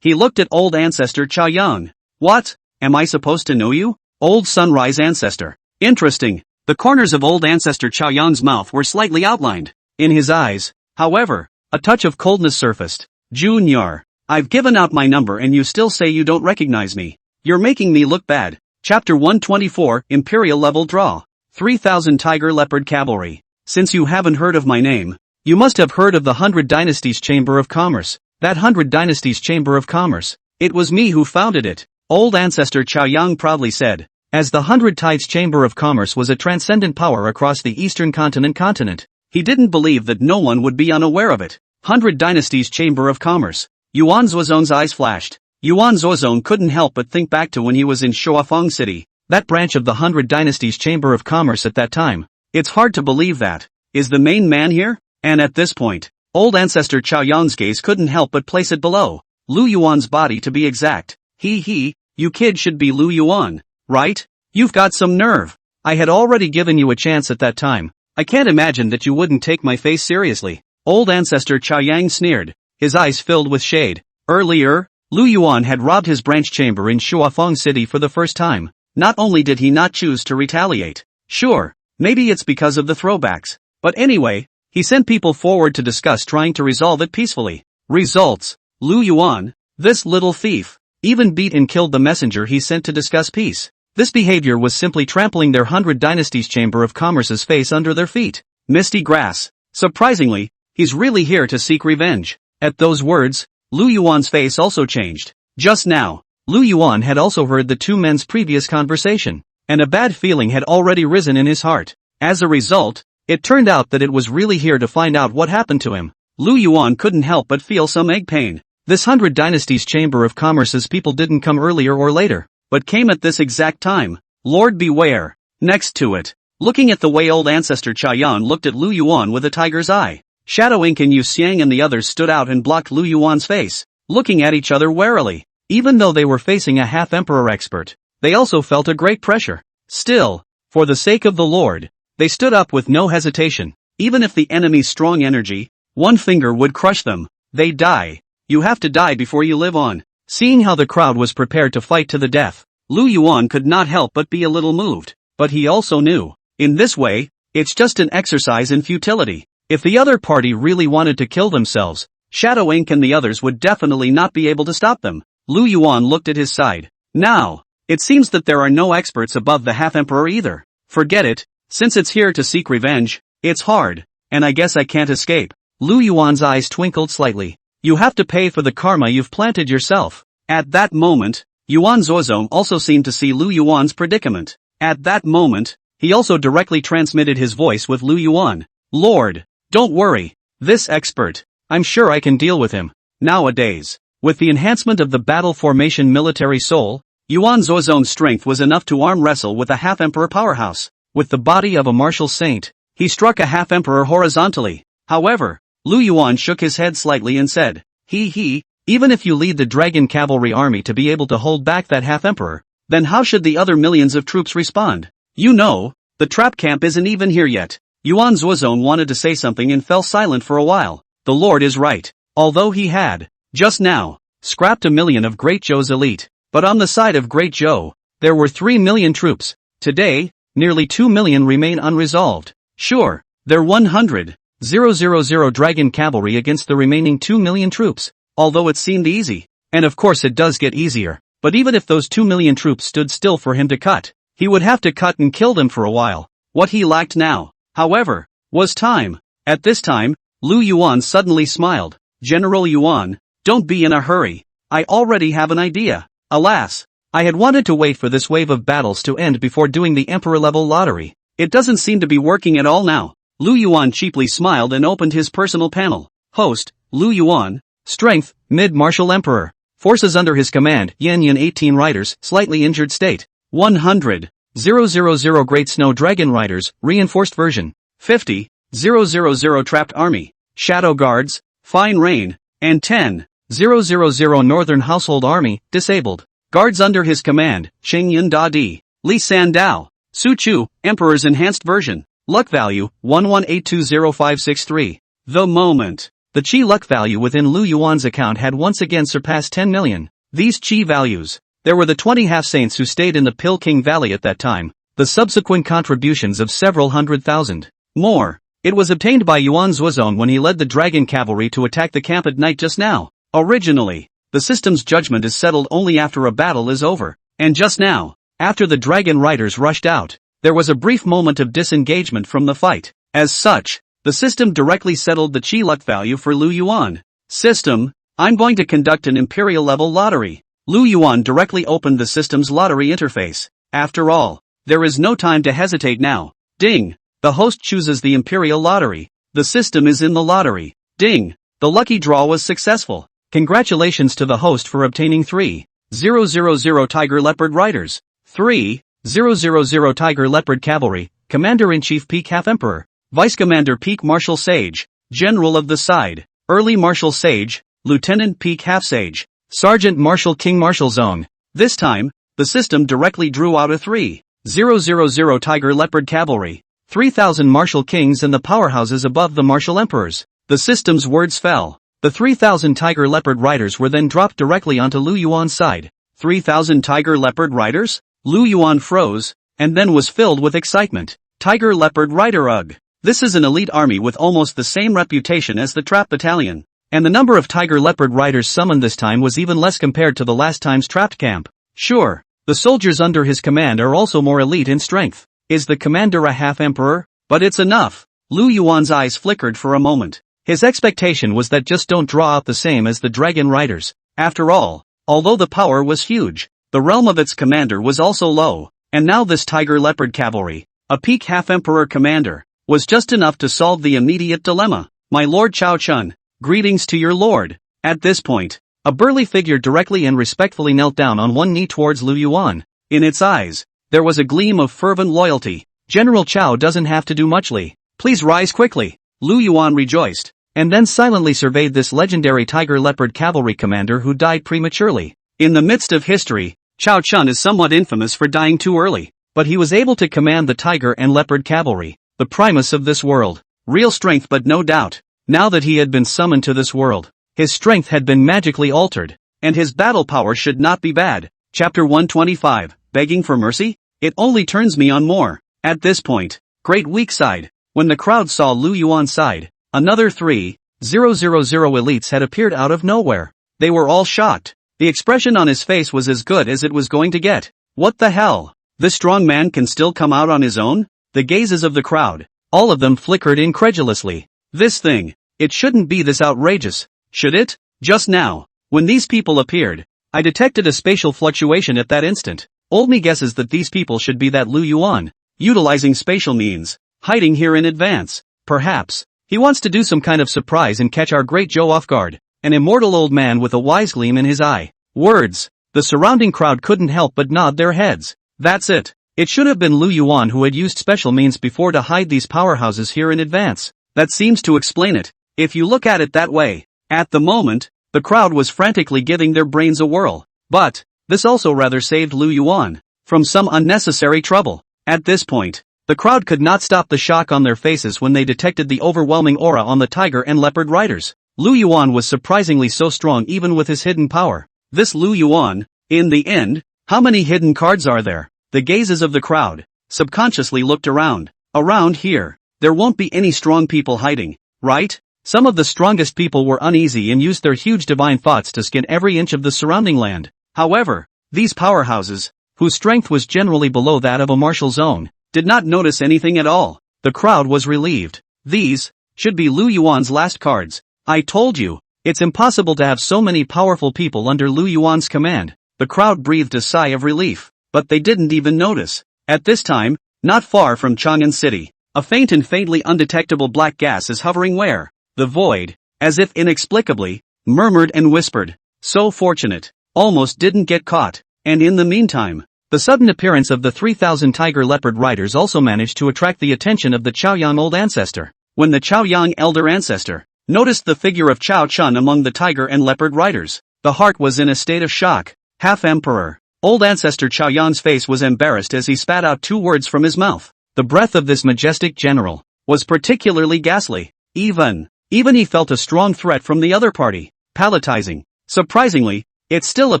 He looked at old ancestor Chaoyang. "What? Am I supposed to know you? Old sunrise ancestor. Interesting." The corners of old ancestor Chaoyang's mouth were slightly outlined. In his eyes, however, a touch of coldness surfaced. "Junior, I've given out my number and you still say you don't recognize me. You're making me look bad." Chapter 124, Imperial Level Draw. 3000 Tiger Leopard Cavalry. Since you haven't heard of my name, you must have heard of the 100 Dynasties Chamber of Commerce. That 100 Dynasties Chamber of Commerce. It was me who founded it, old ancestor Chaoyang proudly said. As the 100 Tides Chamber of Commerce was a transcendent power across the Eastern continent, he didn't believe that no one would be unaware of it. 100 Dynasties Chamber of Commerce. Yuan Zuozong's eyes flashed. Yuan Zuozong couldn't help but think back to when he was in Shuafeng City, that branch of the 100 Dynasties Chamber of Commerce at that time. It's hard to believe that. Is the main man here? And at this point, Old ancestor Chao Yang's gaze couldn't help but place it below Lu Yuan's body, to be exact. You kid should be Lu Yuan, right? You've got some nerve. I had already given you a chance at that time. I can't imagine that you wouldn't take my face seriously. Old ancestor Chao Yang sneered, his eyes filled with shade. Earlier, Lu Yuan had robbed his branch chamber in Shuafeng City for the first time. Not only did he not choose to retaliate. Sure, maybe it's because of the throwbacks. But anyway, he sent people forward to discuss trying to resolve it peacefully. Results: Lu Yuan, this little thief, even beat and killed the messenger he sent to discuss peace. This behavior was simply trampling their 100 Dynasties Chamber of Commerce's face under their feet. Misty grass. Surprisingly, he's really here to seek revenge. At those words, Lu Yuan's face also changed. Just now, Lu Yuan had also heard the two men's previous conversation, and a bad feeling had already risen in his heart. As a result, it turned out that it was really here to find out what happened to him. Lu Yuan couldn't help but feel some egg pain. This 100 Dynasties Chamber of Commerce's people didn't come earlier or later, but came at this exact time. Lord beware. Next to it, looking at the way old ancestor Chayan looked at Lu Yuan with a tiger's eye, Shadow Ink and Yu Xiang and the others stood out and blocked Lu Yuan's face, looking at each other warily. Even though they were facing a half-emperor expert, they also felt a great pressure. Still, for the sake of the Lord, they stood up with no hesitation. Even if the enemy's strong energy, one finger would crush them. They die. You have to die before you live on. Seeing how the crowd was prepared to fight to the death, Lu Yuan could not help but be a little moved. But he also knew, in this way, it's just an exercise in futility. If the other party really wanted to kill themselves, Shadow Ink and the others would definitely not be able to stop them. Lu Yuan looked at his side. Now, it seems that there are no experts above the half-emperor either. Forget it, since it's here to seek revenge, it's hard, and I guess I can't escape. Lu Yuan's eyes twinkled slightly. You have to pay for the karma you've planted yourself. At that moment, Yuan Zuozong also seemed to see Lu Yuan's predicament. At that moment, he also directly transmitted his voice with Lu Yuan. Lord, don't worry, this expert, I'm sure I can deal with him. Nowadays, with the enhancement of the battle formation military soul, Yuan Zuozong's strength was enough to arm wrestle with a half-emperor powerhouse. With the body of a martial saint, he struck a half-emperor horizontally. However, Lu Yuan shook his head slightly and said, even if you lead the dragon cavalry army to be able to hold back that half-emperor, then how should the other millions of troops respond? You know, the trap camp isn't even here yet. Yuan Zuozong wanted to say something and fell silent for a while. The Lord is right. Although he had, just now, scrapped 1 million of Great Zhou's elite, but on the side of Great Zhou, there were 3 million troops. Today, nearly 2 million remain unresolved. Sure, they're 100,000 dragon cavalry against the remaining 2 million troops, although it seemed easy. And of course it does get easier, but even if those 2 million troops stood still for him to cut, he would have to cut and kill them for a while. What he lacked now, however, was time. At this time, Lu Yuan suddenly smiled. General Yuan, don't be in a hurry. I already have an idea. Alas, I had wanted to wait for this wave of battles to end before doing the emperor-level lottery. It doesn't seem to be working at all now. Lu Yuan cheaply smiled and opened his personal panel. Host, Lu Yuan. Strength, mid-martial emperor. Forces under his command, Yan 18 riders, slightly injured state. 100,000 Great Snow Dragon Riders, reinforced version. 50,000 trapped army. Shadow guards, fine rain, and 10,000 Northern Household Army, disabled. Guards under his command, Xingyan Da Di, Li Sandao, Su Chu, Emperor's enhanced version. Luck value, 11820563. The moment. The Qi luck value within Lu Yuan's account had once again surpassed 10 million. These Qi values. There were the 20 half-saints who stayed in the Pill King Valley at that time. The subsequent contributions of several 100,000. More. It was obtained by Yuan Zuozong when he led the dragon cavalry to attack the camp at night just now. Originally, the system's judgment is settled only after a battle is over. And just now, after the dragon riders rushed out, there was a brief moment of disengagement from the fight. As such, the system directly settled the Qi luck value for Lu Yuan. System, I'm going to conduct an imperial-level lottery. Lu Yuan directly opened the system's lottery interface. After all, there is no time to hesitate now. Ding! The host chooses the imperial lottery. The system is in the lottery. Ding! The lucky draw was successful. Congratulations to the host for obtaining 3,000 Tiger Leopard Riders. 3,000 Tiger Leopard Cavalry, Commander-in-Chief Peak Half-Emperor, Vice Commander Peak Martial Sage, General of the Side, Early Marshal Sage, Lieutenant Peak Half Sage, Sergeant Marshal King Marshal Zone. This time, the system directly drew out a 3,000 Tiger Leopard Cavalry, 3,000 Marshal Kings and the powerhouses above the Marshal Emperors. The system's words fell. The 3,000 Tiger Leopard Riders were then dropped directly onto Lu Yuan's side. 3,000 Tiger Leopard Riders? Lu Yuan froze, and then was filled with excitement. Tiger Leopard Rider ugh. This is an elite army with almost the same reputation as the Trap Battalion. And the number of Tiger Leopard Riders summoned this time was even less compared to the last time's trapped camp. Sure, the soldiers under his command are also more elite in strength. Is the commander a half-emperor? But it's enough. Lu Yuan's eyes flickered for a moment. His expectation was that just don't draw out the same as the Dragon Riders. After all, although the power was huge, the realm of its commander was also low. And now this Tiger Leopard Cavalry, a peak half-emperor commander, was just enough to solve the immediate dilemma. My Lord Chao Chun, greetings to your lord. At this point, a burly figure directly and respectfully knelt down on one knee towards Lu Yuan. In its eyes, there was a gleam of fervent loyalty. General Chao doesn't have to do much. Please rise quickly. Lu Yuan rejoiced, and then silently surveyed this legendary Tiger Leopard Cavalry commander who died prematurely. In the midst of history, Chao Chun is somewhat infamous for dying too early, but he was able to command the Tiger and Leopard Cavalry, the primus of this world. Real strength, but no doubt, now that he had been summoned to this world, his strength had been magically altered, and his battle power should not be bad. Chapter 125, Begging for Mercy? It only turns me on more. At this point, Great Weak sighed. When the crowd saw Lu Yuan side, another 3,000 elites had appeared out of nowhere. They were all shocked. The expression on his face was as good as it was going to get. What the hell? This strong man can still come out on his own? The gazes of the crowd, all of them flickered incredulously. This thing, it shouldn't be this outrageous, should it? Just now, when these people appeared, I detected a spatial fluctuation at that instant. Old me guesses that these people should be that Lu Yuan, utilizing spatial means, hiding here in advance. Perhaps, he wants to do some kind of surprise and catch our great Zhou off guard. An immortal old man with a wise gleam in his eye. Words. The surrounding crowd couldn't help but nod their heads. That's it. It should have been Lu Yuan who had used special means before to hide these powerhouses here in advance. That seems to explain it, if you look at it that way. At the moment, the crowd was frantically giving their brains a whirl. But, this also rather saved Lu Yuan from some unnecessary trouble. At this point, the crowd could not stop the shock on their faces when they detected the overwhelming aura on the Tiger and Leopard Riders. Lu Yuan was surprisingly so strong even with his hidden power. This Lu Yuan, in the end, how many hidden cards are there? The gazes of the crowd subconsciously looked around. Around here, there won't be any strong people hiding, right? Some of the strongest people were uneasy and used their huge divine thoughts to skin every inch of the surrounding land. However, these powerhouses, whose strength was generally below that of a martial zone, did not notice anything at all. The crowd was relieved. These should be Lu Yuan's last cards. I told you, it's impossible to have so many powerful people under Lu Yuan's command. The crowd breathed a sigh of relief, but they didn't even notice. At this time, not far from Chang'an City, a faint and faintly undetectable black gas is hovering where the void, as if inexplicably, murmured and whispered. So fortunate, almost didn't get caught. And in the meantime, the sudden appearance of the 3,000 Tiger Leopard Riders also managed to attract the attention of the Chaoyang Old Ancestor. When the Chaoyang Elder Ancestor noticed the figure of Chao Chun among the Tiger and Leopard Riders, the heart was in a state of shock. Half-Emperor. Old Ancestor Chaoyang's face was embarrassed as he spat out 2 words from his mouth. The breath of this majestic general was particularly ghastly. Even he felt a strong threat from the other party. Palatizing. Surprisingly, it's still a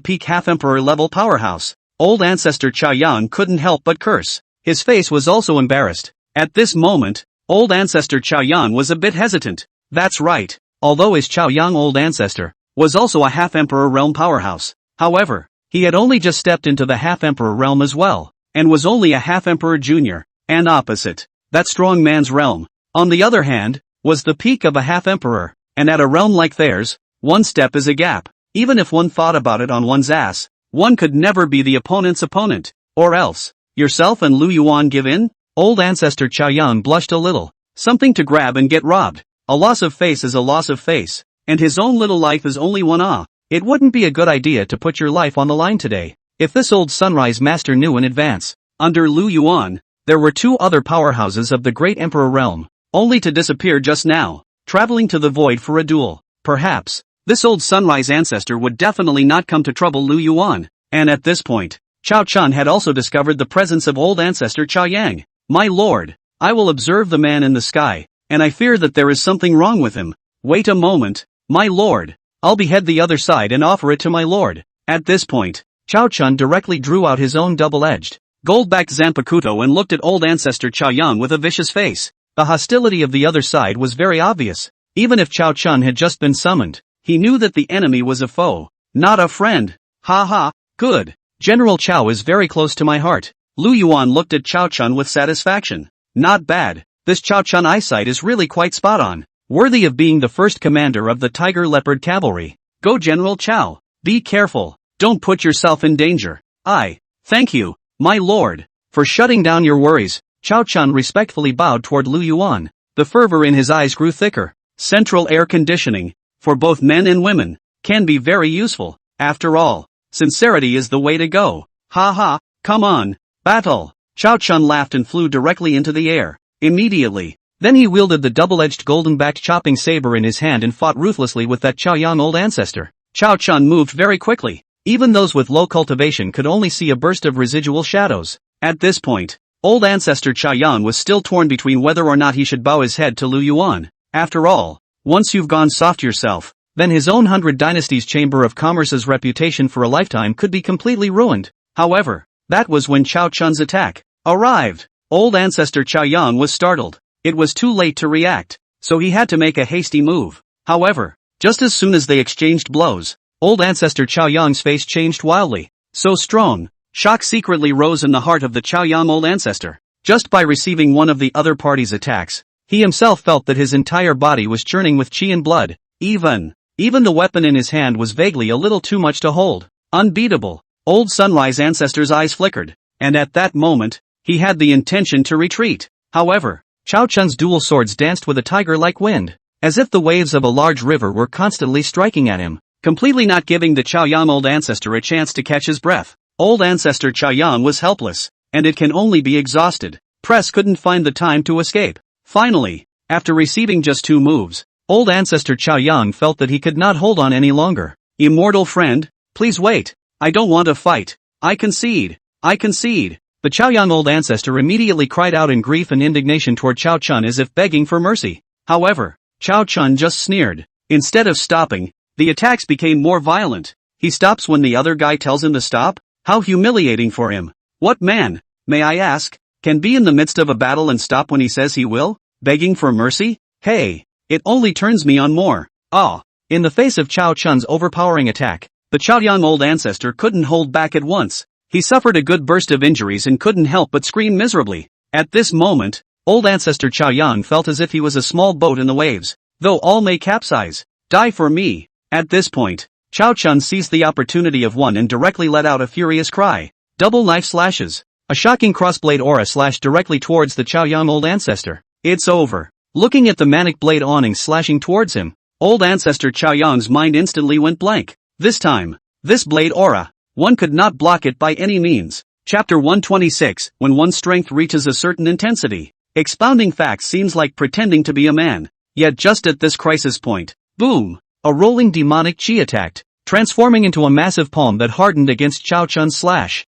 peak half-emperor level powerhouse. Old Ancestor Chaoyang couldn't help but curse. His face was also embarrassed. At this moment, Old Ancestor Chaoyang was a bit hesitant. That's right, although his Chaoyang Old Ancestor was also a half-emperor realm powerhouse. However, he had only just stepped into the half-emperor realm as well, and was only a half-emperor junior, and opposite, that strong man's realm, on the other hand, was the peak of a half-emperor, and at a realm like theirs, one step is a gap. Even if one thought about it on one's ass, one could never be the opponent's opponent, or else, yourself and Lu Yuan give in? Old Ancestor Chaoyang blushed a little. Something to grab and get robbed. A loss of face is a loss of face, and his own little life is only one. It wouldn't be a good idea to put your life on the line today. If this old Sunrise Master knew in advance, under Lu Yuan, there were 2 other powerhouses of the great Emperor realm, only to disappear just now. traveling to the void for a duel. Perhaps, this old sunrise ancestor would definitely not come to trouble Lu Yuan, and at this point, Chao Chun had also discovered the presence of old ancestor Chao Yang. My lord, I will observe the man in the sky, and I fear that there is something wrong with him. Wait a moment, my lord, I'll behead the other side and offer it to my lord. At this point, Chao Chun directly drew out his own double-edged, gold-backed Zanpakuto and looked at old ancestor Chao Yang with a vicious face. The hostility of the other side was very obvious. Even if Chao Chun had just been summoned, he knew that the enemy was a foe, not a friend. Ha ha, good. General Chao is very close to my heart. Lu Yuan looked at Chao Chun with satisfaction. Not bad, this Chao Chun eyesight is really quite spot on, worthy of being the first commander of the Tiger Leopard Cavalry. Go General Chao, be careful, don't put yourself in danger. Thank you, my lord, for shutting down your worries. Chao Chun respectfully bowed toward Lu Yuan. The fervor in his eyes grew thicker. Central air conditioning, for both men and women, can be very useful. After all, sincerity is the way to go. Ha ha, come on, battle. Chao Chun laughed and flew directly into the air. Immediately, then he wielded the double-edged golden-backed chopping saber in his hand and fought ruthlessly with that Chao Yang old ancestor. Chao Chun moved very quickly. Even those with low cultivation could only see a burst of residual shadows. At this point, old ancestor Chao Yang was still torn between whether or not he should bow his head to Lu Yuan. After all, once you've gone soft yourself, then his own 100 Dynasties Chamber of Commerce's reputation for a lifetime could be completely ruined. However, that was when Chao Chun's attack arrived. Old ancestor Chao Yang was startled. It was too late to react, so he had to make a hasty move. However, just as soon as they exchanged blows, old ancestor Chao Yang's face changed wildly. So strong, shock secretly rose in the heart of the Chao Yang old ancestor. Just by receiving one of the other party's attacks, he himself felt that his entire body was churning with qi and blood. Even the weapon in his hand was vaguely a little too much to hold. Unbeatable. Old sunrise ancestor's eyes flickered, and at that moment, he had the intention to retreat. However, Chao Chun's dual swords danced with a tiger-like wind, as if the waves of a large river were constantly striking at him, completely not giving the Chao Yang old ancestor a chance to catch his breath. Old ancestor Chao Yang was helpless, and it can only be exhausted. Press couldn't find the time to escape. Finally, after receiving just 2 moves, old ancestor Chao Yang felt that he could not hold on any longer. Immortal friend, please wait. I don't want to fight. I concede. The Chao Yang old ancestor immediately cried out in grief and indignation toward Chao Chun as if begging for mercy. However, Chao Chun just sneered. Instead of stopping, the attacks became more violent. He stops when the other guy tells him to stop? How humiliating for him. What man, may I ask, can be in the midst of a battle and stop when he says he will? Begging for mercy? Hey, it only turns me on more. In the face of Chao Chun's overpowering attack, the Chao Yang old ancestor couldn't hold back at once. He suffered a good burst of injuries and couldn't help but scream miserably. At this moment, old ancestor Chao Yang felt as if he was a small boat in the waves. Though all may capsize, die for me. At this point, Chao Chun seized the opportunity of one and directly let out a furious cry. Double knife slashes. A shocking crossblade aura slashed directly towards the Chao Yang old ancestor. It's over. Looking at the manic blade awning slashing towards him, old ancestor Chao Yang's mind instantly went blank. This time, this blade aura, one could not block it by any means. Chapter 126, when one's strength reaches a certain intensity. Expounding facts seems like pretending to be a man. Yet just at this crisis point, boom! A rolling demonic chi attacked, transforming into a massive palm that hardened against Chao Chun's slash.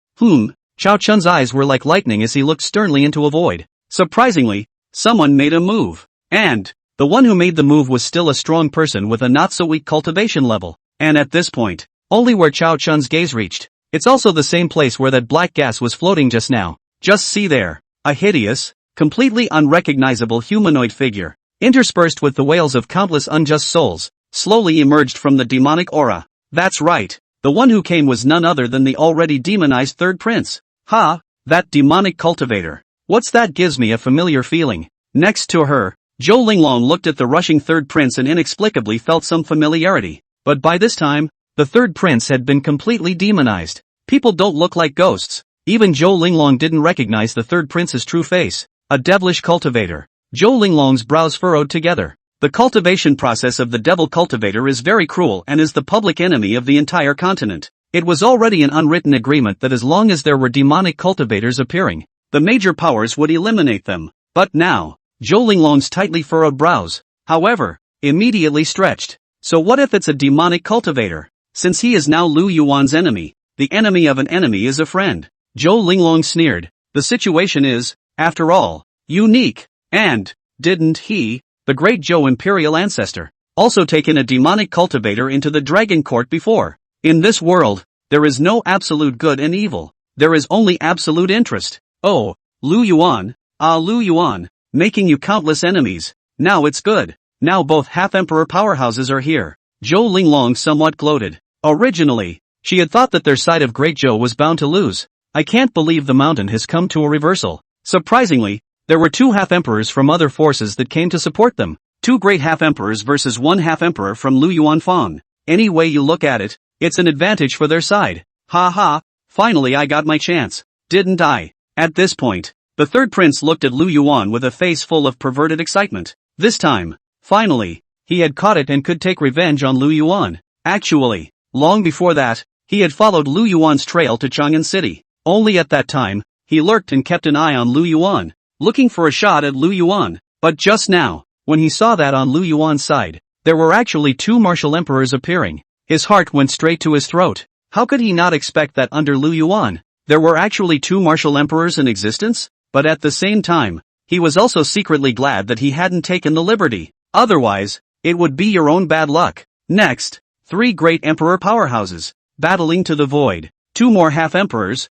Chao Chun's eyes were like lightning as he looked sternly into a void. Surprisingly, someone made a move. And the one who made the move was still a strong person with a not-so-weak cultivation level. And at this point, only where Chao Chun's gaze reached. It's also the same place where that black gas was floating just now. Just see there. A hideous, completely unrecognizable humanoid figure, interspersed with the wails of countless unjust souls, slowly emerged from the demonic aura. That's right. The one who came was none other than the already demonized third prince. That demonic cultivator. What's that? Gives me a familiar feeling. Next to her, Zhou Linglong looked at the rushing third prince and inexplicably felt some familiarity. But by this time, the third prince had been completely demonized. People don't look like ghosts. Even Zhou Linglong didn't recognize the third prince's true face. A devilish cultivator. Zhou Linglong's brows furrowed together. The cultivation process of the devil cultivator is very cruel and is the public enemy of the entire continent. It was already an unwritten agreement that as long as there were demonic cultivators appearing, the major powers would eliminate them. But now, Zhou Linglong's tightly furrowed brows, however, immediately stretched. So what if it's a demonic cultivator? Since he is now Lu Yuan's enemy, the enemy of an enemy is a friend. Zhou Linglong sneered. The situation is, after all, unique. And, didn't he, the great Zhou imperial ancestor, also taken a demonic cultivator into the dragon court before? In this world, there is no absolute good and evil. There is only absolute interest. Oh, Lu Yuan, Lu Yuan, making you countless enemies. Now it's good. Now both half-emperor powerhouses are here. Zhou Linglong somewhat gloated. Originally, she had thought that their side of Great Zhou was bound to lose. I can't believe the mountain has come to a reversal. Surprisingly, there were two half-emperors from other forces that came to support them. Two great half-emperors versus one half-emperor from Lu Yuanfang. Any way you look at it, it's an advantage for their side. Ha ha, finally I got my chance, didn't I? At this point, the third prince looked at Lu Yuan with a face full of perverted excitement. This time, finally, he had caught it and could take revenge on Lu Yuan. Actually, long before that, he had followed Lu Yuan's trail to Chang'an City. Only at that time, he lurked and kept an eye on Lu Yuan, looking for a shot at Lu Yuan. But just now, when he saw that on Lu Yuan's side, there were actually two martial emperors appearing. His heart went straight to his throat. How could he not expect that under Lu Yuan, there were actually two martial emperors in existence? But at the same time, he was also secretly glad that he hadn't taken the liberty. Otherwise, it would be your own bad luck. Next, three great emperor powerhouses, battling to the void. Two more half-emperors,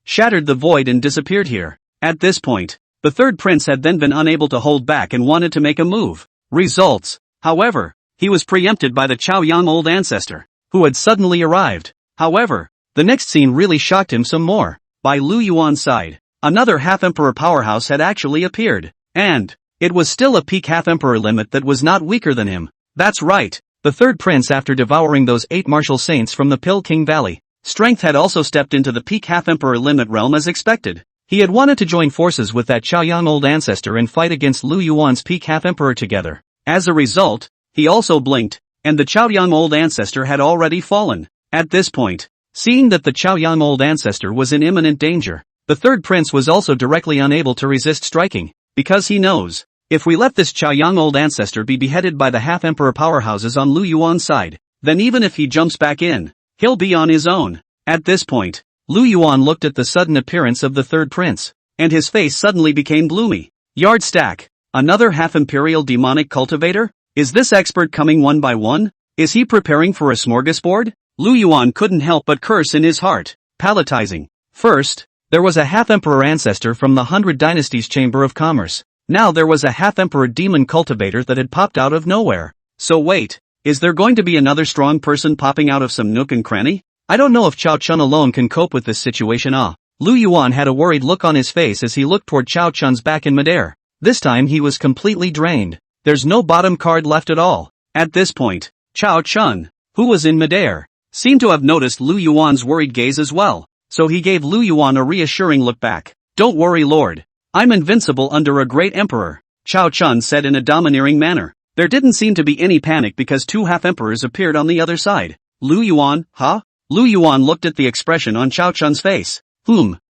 shattered the void and disappeared here. At this point, the third prince had then been unable to hold back and wanted to make a move. Results, however, he was preempted by the Chaoyang old ancestor, who had suddenly arrived. However, the next scene really shocked him some more. By Lu Yuan's side, another half-emperor powerhouse had actually appeared. And, it was still a peak half-emperor limit that was not weaker than him. That's right, the third prince, after devouring those 8 martial saints from the Pill King Valley, strength had also stepped into the peak half-emperor limit realm as expected. He had wanted to join forces with that Chaoyang old ancestor and fight against Lu Yuan's peak half-emperor together. As a result, he also blinked, and the Chaoyang old ancestor had already fallen. At this point, seeing that the Chaoyang old ancestor was in imminent danger, the third prince was also directly unable to resist striking, because he knows, if we let this Chaoyang old ancestor be beheaded by the half-emperor powerhouses on Lu Yuan's side, then even if he jumps back in, he'll be on his own. At this point, Lu Yuan looked at the sudden appearance of the third prince, and his face suddenly became gloomy. Yard stack, another half-imperial demonic cultivator? Is this expert coming one by one? Is he preparing for a smorgasbord? Lu Yuan couldn't help but curse in his heart, palatizing. First, there was a half-emperor ancestor from the 100 Dynasties Chamber of Commerce. Now there was a half-emperor demon cultivator that had popped out of nowhere. So wait, is there going to be another strong person popping out of some nook and cranny? I don't know if Chao Chun alone can cope with this situation. Lu Yuan had a worried look on his face as he looked toward Chao Chun's back in midair. This time he was completely drained. There's no bottom card left at all. At this point, Chao Chun, who was in midair, seemed to have noticed Lu Yuan's worried gaze as well, so he gave Lu Yuan a reassuring look back. Don't worry, Lord. I'm invincible under a great emperor, Chao Chun said in a domineering manner. There didn't seem to be any panic because two half-emperors appeared on the other side. Lu Yuan, huh? Lu Yuan looked at the expression on Chao Chun's face.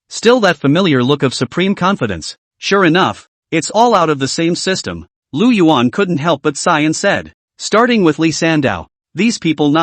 Still that familiar look of supreme confidence. Sure enough, it's all out of the same system. Lu Yuan couldn't help but sigh and said, starting with Li Sandao, these people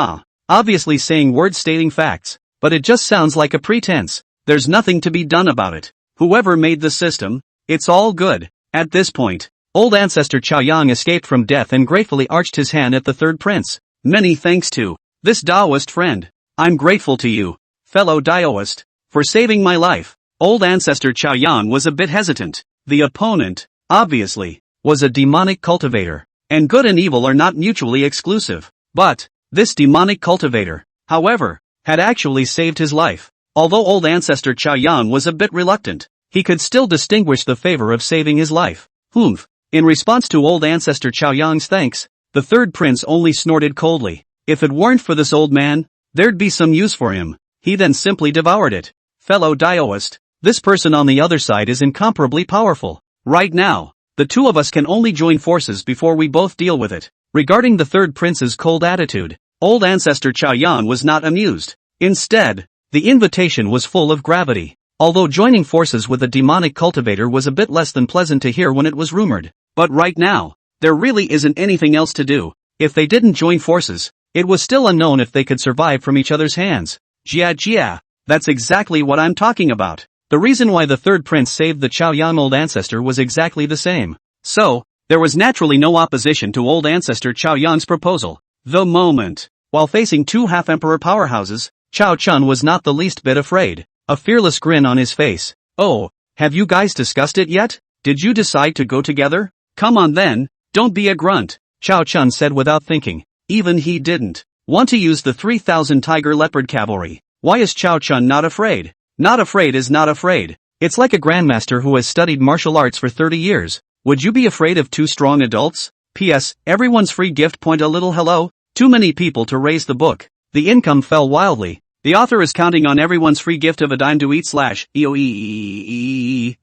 obviously saying words stating facts, but it just sounds like a pretense. There's nothing to be done about it. Whoever made the system, it's all good. At this point, old ancestor Chaoyang escaped from death and gratefully arched his hand at the third prince. Many thanks to this Daoist friend. I'm grateful to you, fellow Daoist, for saving my life. Old ancestor Chaoyang was a bit hesitant. The opponent, obviously, was a demonic cultivator, and good and evil are not mutually exclusive. But this demonic cultivator, however, had actually saved his life. Although old ancestor Chaoyang was a bit reluctant, he could still distinguish the favor of saving his life. In response to old ancestor Chaoyang's thanks, the third prince only snorted coldly. If it weren't for this old man, there'd be some use for him. He then simply devoured it. Fellow Daoist, this person on the other side is incomparably powerful. Right now, the two of us can only join forces before we both deal with it. Regarding the third prince's cold attitude, old ancestor Chaoyang was not amused. Instead, the invitation was full of gravity. Although joining forces with a demonic cultivator was a bit less than pleasant to hear when it was rumored. But right now, There really isn't anything else to do. If they didn't join forces, it was still unknown if they could survive from each other's hands. Jia, that's exactly what I'm talking about. The reason why the third prince saved the Chaoyang old ancestor was exactly the same. So, there was naturally no opposition to old ancestor Chaoyang's proposal. The moment. While facing two half-emperor powerhouses, Chao Chun was not the least bit afraid. A fearless grin on his face. Oh, have you guys discussed it yet? Did you decide to go together? Come on then, don't be a grunt, Chao Chun said without thinking. Even he didn't want to use the 3,000 tiger leopard cavalry. Why is Chao Chun not afraid? Not afraid is not afraid. It's like a grandmaster who has studied martial arts for 30 years. Would you be afraid of two strong adults? P.S. Everyone's free gift point a little hello? Too many people to raise the book. The income fell wildly. The author is counting on everyone's free gift of a dime to eat /EOE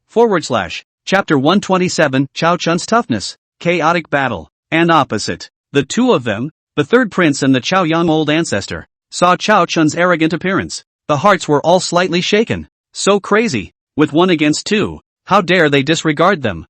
Chapter 127 Chao Chun's Toughness. Chaotic Battle. And opposite. The two of them, the third prince and the Chaoyang old ancestor, saw Chao Chun's arrogant appearance. The hearts were all slightly shaken. So crazy. With one against two. How dare they disregard them?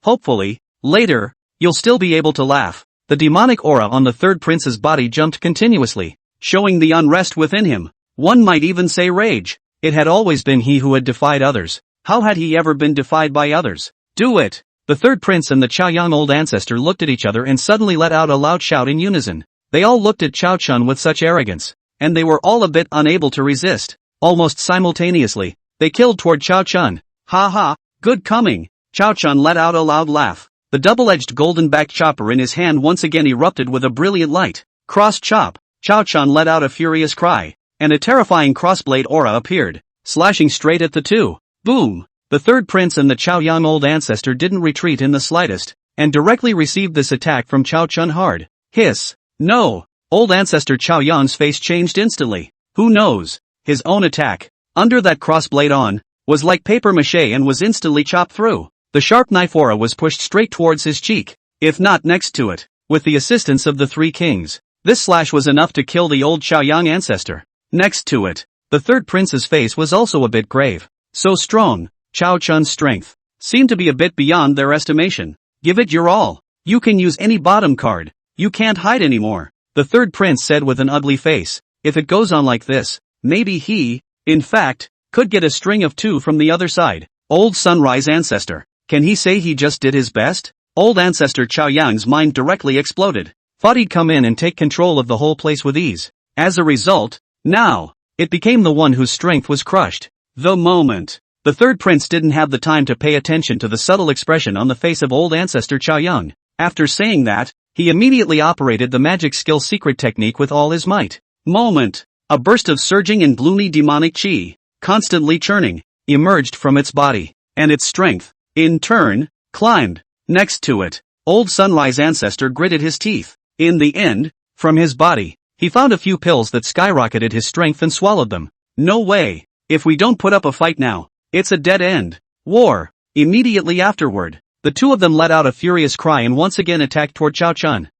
Hopefully, later, you'll still be able to laugh. The demonic aura on the third prince's body jumped continuously, showing the unrest within him. One might even say rage. It had always been he who had defied others. How had he ever been defied by others? Do it! The third prince and the Chaoyang old ancestor looked at each other and suddenly let out a loud shout in unison. They all looked at Chao Chun with such arrogance, and they were all a bit unable to resist. Almost simultaneously, they killed toward Chao Chun. Ha ha, good coming! Chao Chun let out a loud laugh. The double-edged golden-backed chopper in his hand once again erupted with a brilliant light. Cross chop. Chao Chun let out a furious cry, and a terrifying crossblade aura appeared, slashing straight at the two. Boom! The third prince and the Chaoyang old ancestor didn't retreat in the slightest, and directly received this attack from Chao Chun hard. Hiss! No! Old ancestor Chaoyang's face changed instantly. Who knows? His own attack, under that crossblade on, was like papier-mâché and was instantly chopped through. The sharp knife aura was pushed straight towards his cheek, if not next to it. With the assistance of the three kings, this slash was enough to kill the old Chaoyang ancestor. Next to it, the third prince's face was also a bit grave. So strong, Chao Chun's strength seemed to be a bit beyond their estimation. Give it your all. You can use any bottom card. You can't hide anymore, the third prince said with an ugly face. If it goes on like this, maybe he, in fact, could get a string of two from the other side. Old Sunrise Ancestor. Can he say he just did his best? Old ancestor Chaoyang's mind directly exploded. Thought he'd come in and take control of the whole place with ease. As a result, now, it became the one whose strength was crushed. The moment. The third prince didn't have the time to pay attention to the subtle expression on the face of old ancestor Chaoyang. After saying that, he immediately operated the magic skill secret technique with all his might. Moment. A burst of surging and gloomy demonic chi, constantly churning, emerged from its body, and its strength, in turn, climbed. Next to it, old Sunrise Ancestor gritted his teeth. In the end, from his body, he found a few pills that skyrocketed his strength and swallowed them. No way. If we don't put up a fight now, it's a dead end. War. Immediately afterward, the two of them let out a furious cry and once again attacked toward Chao Chun.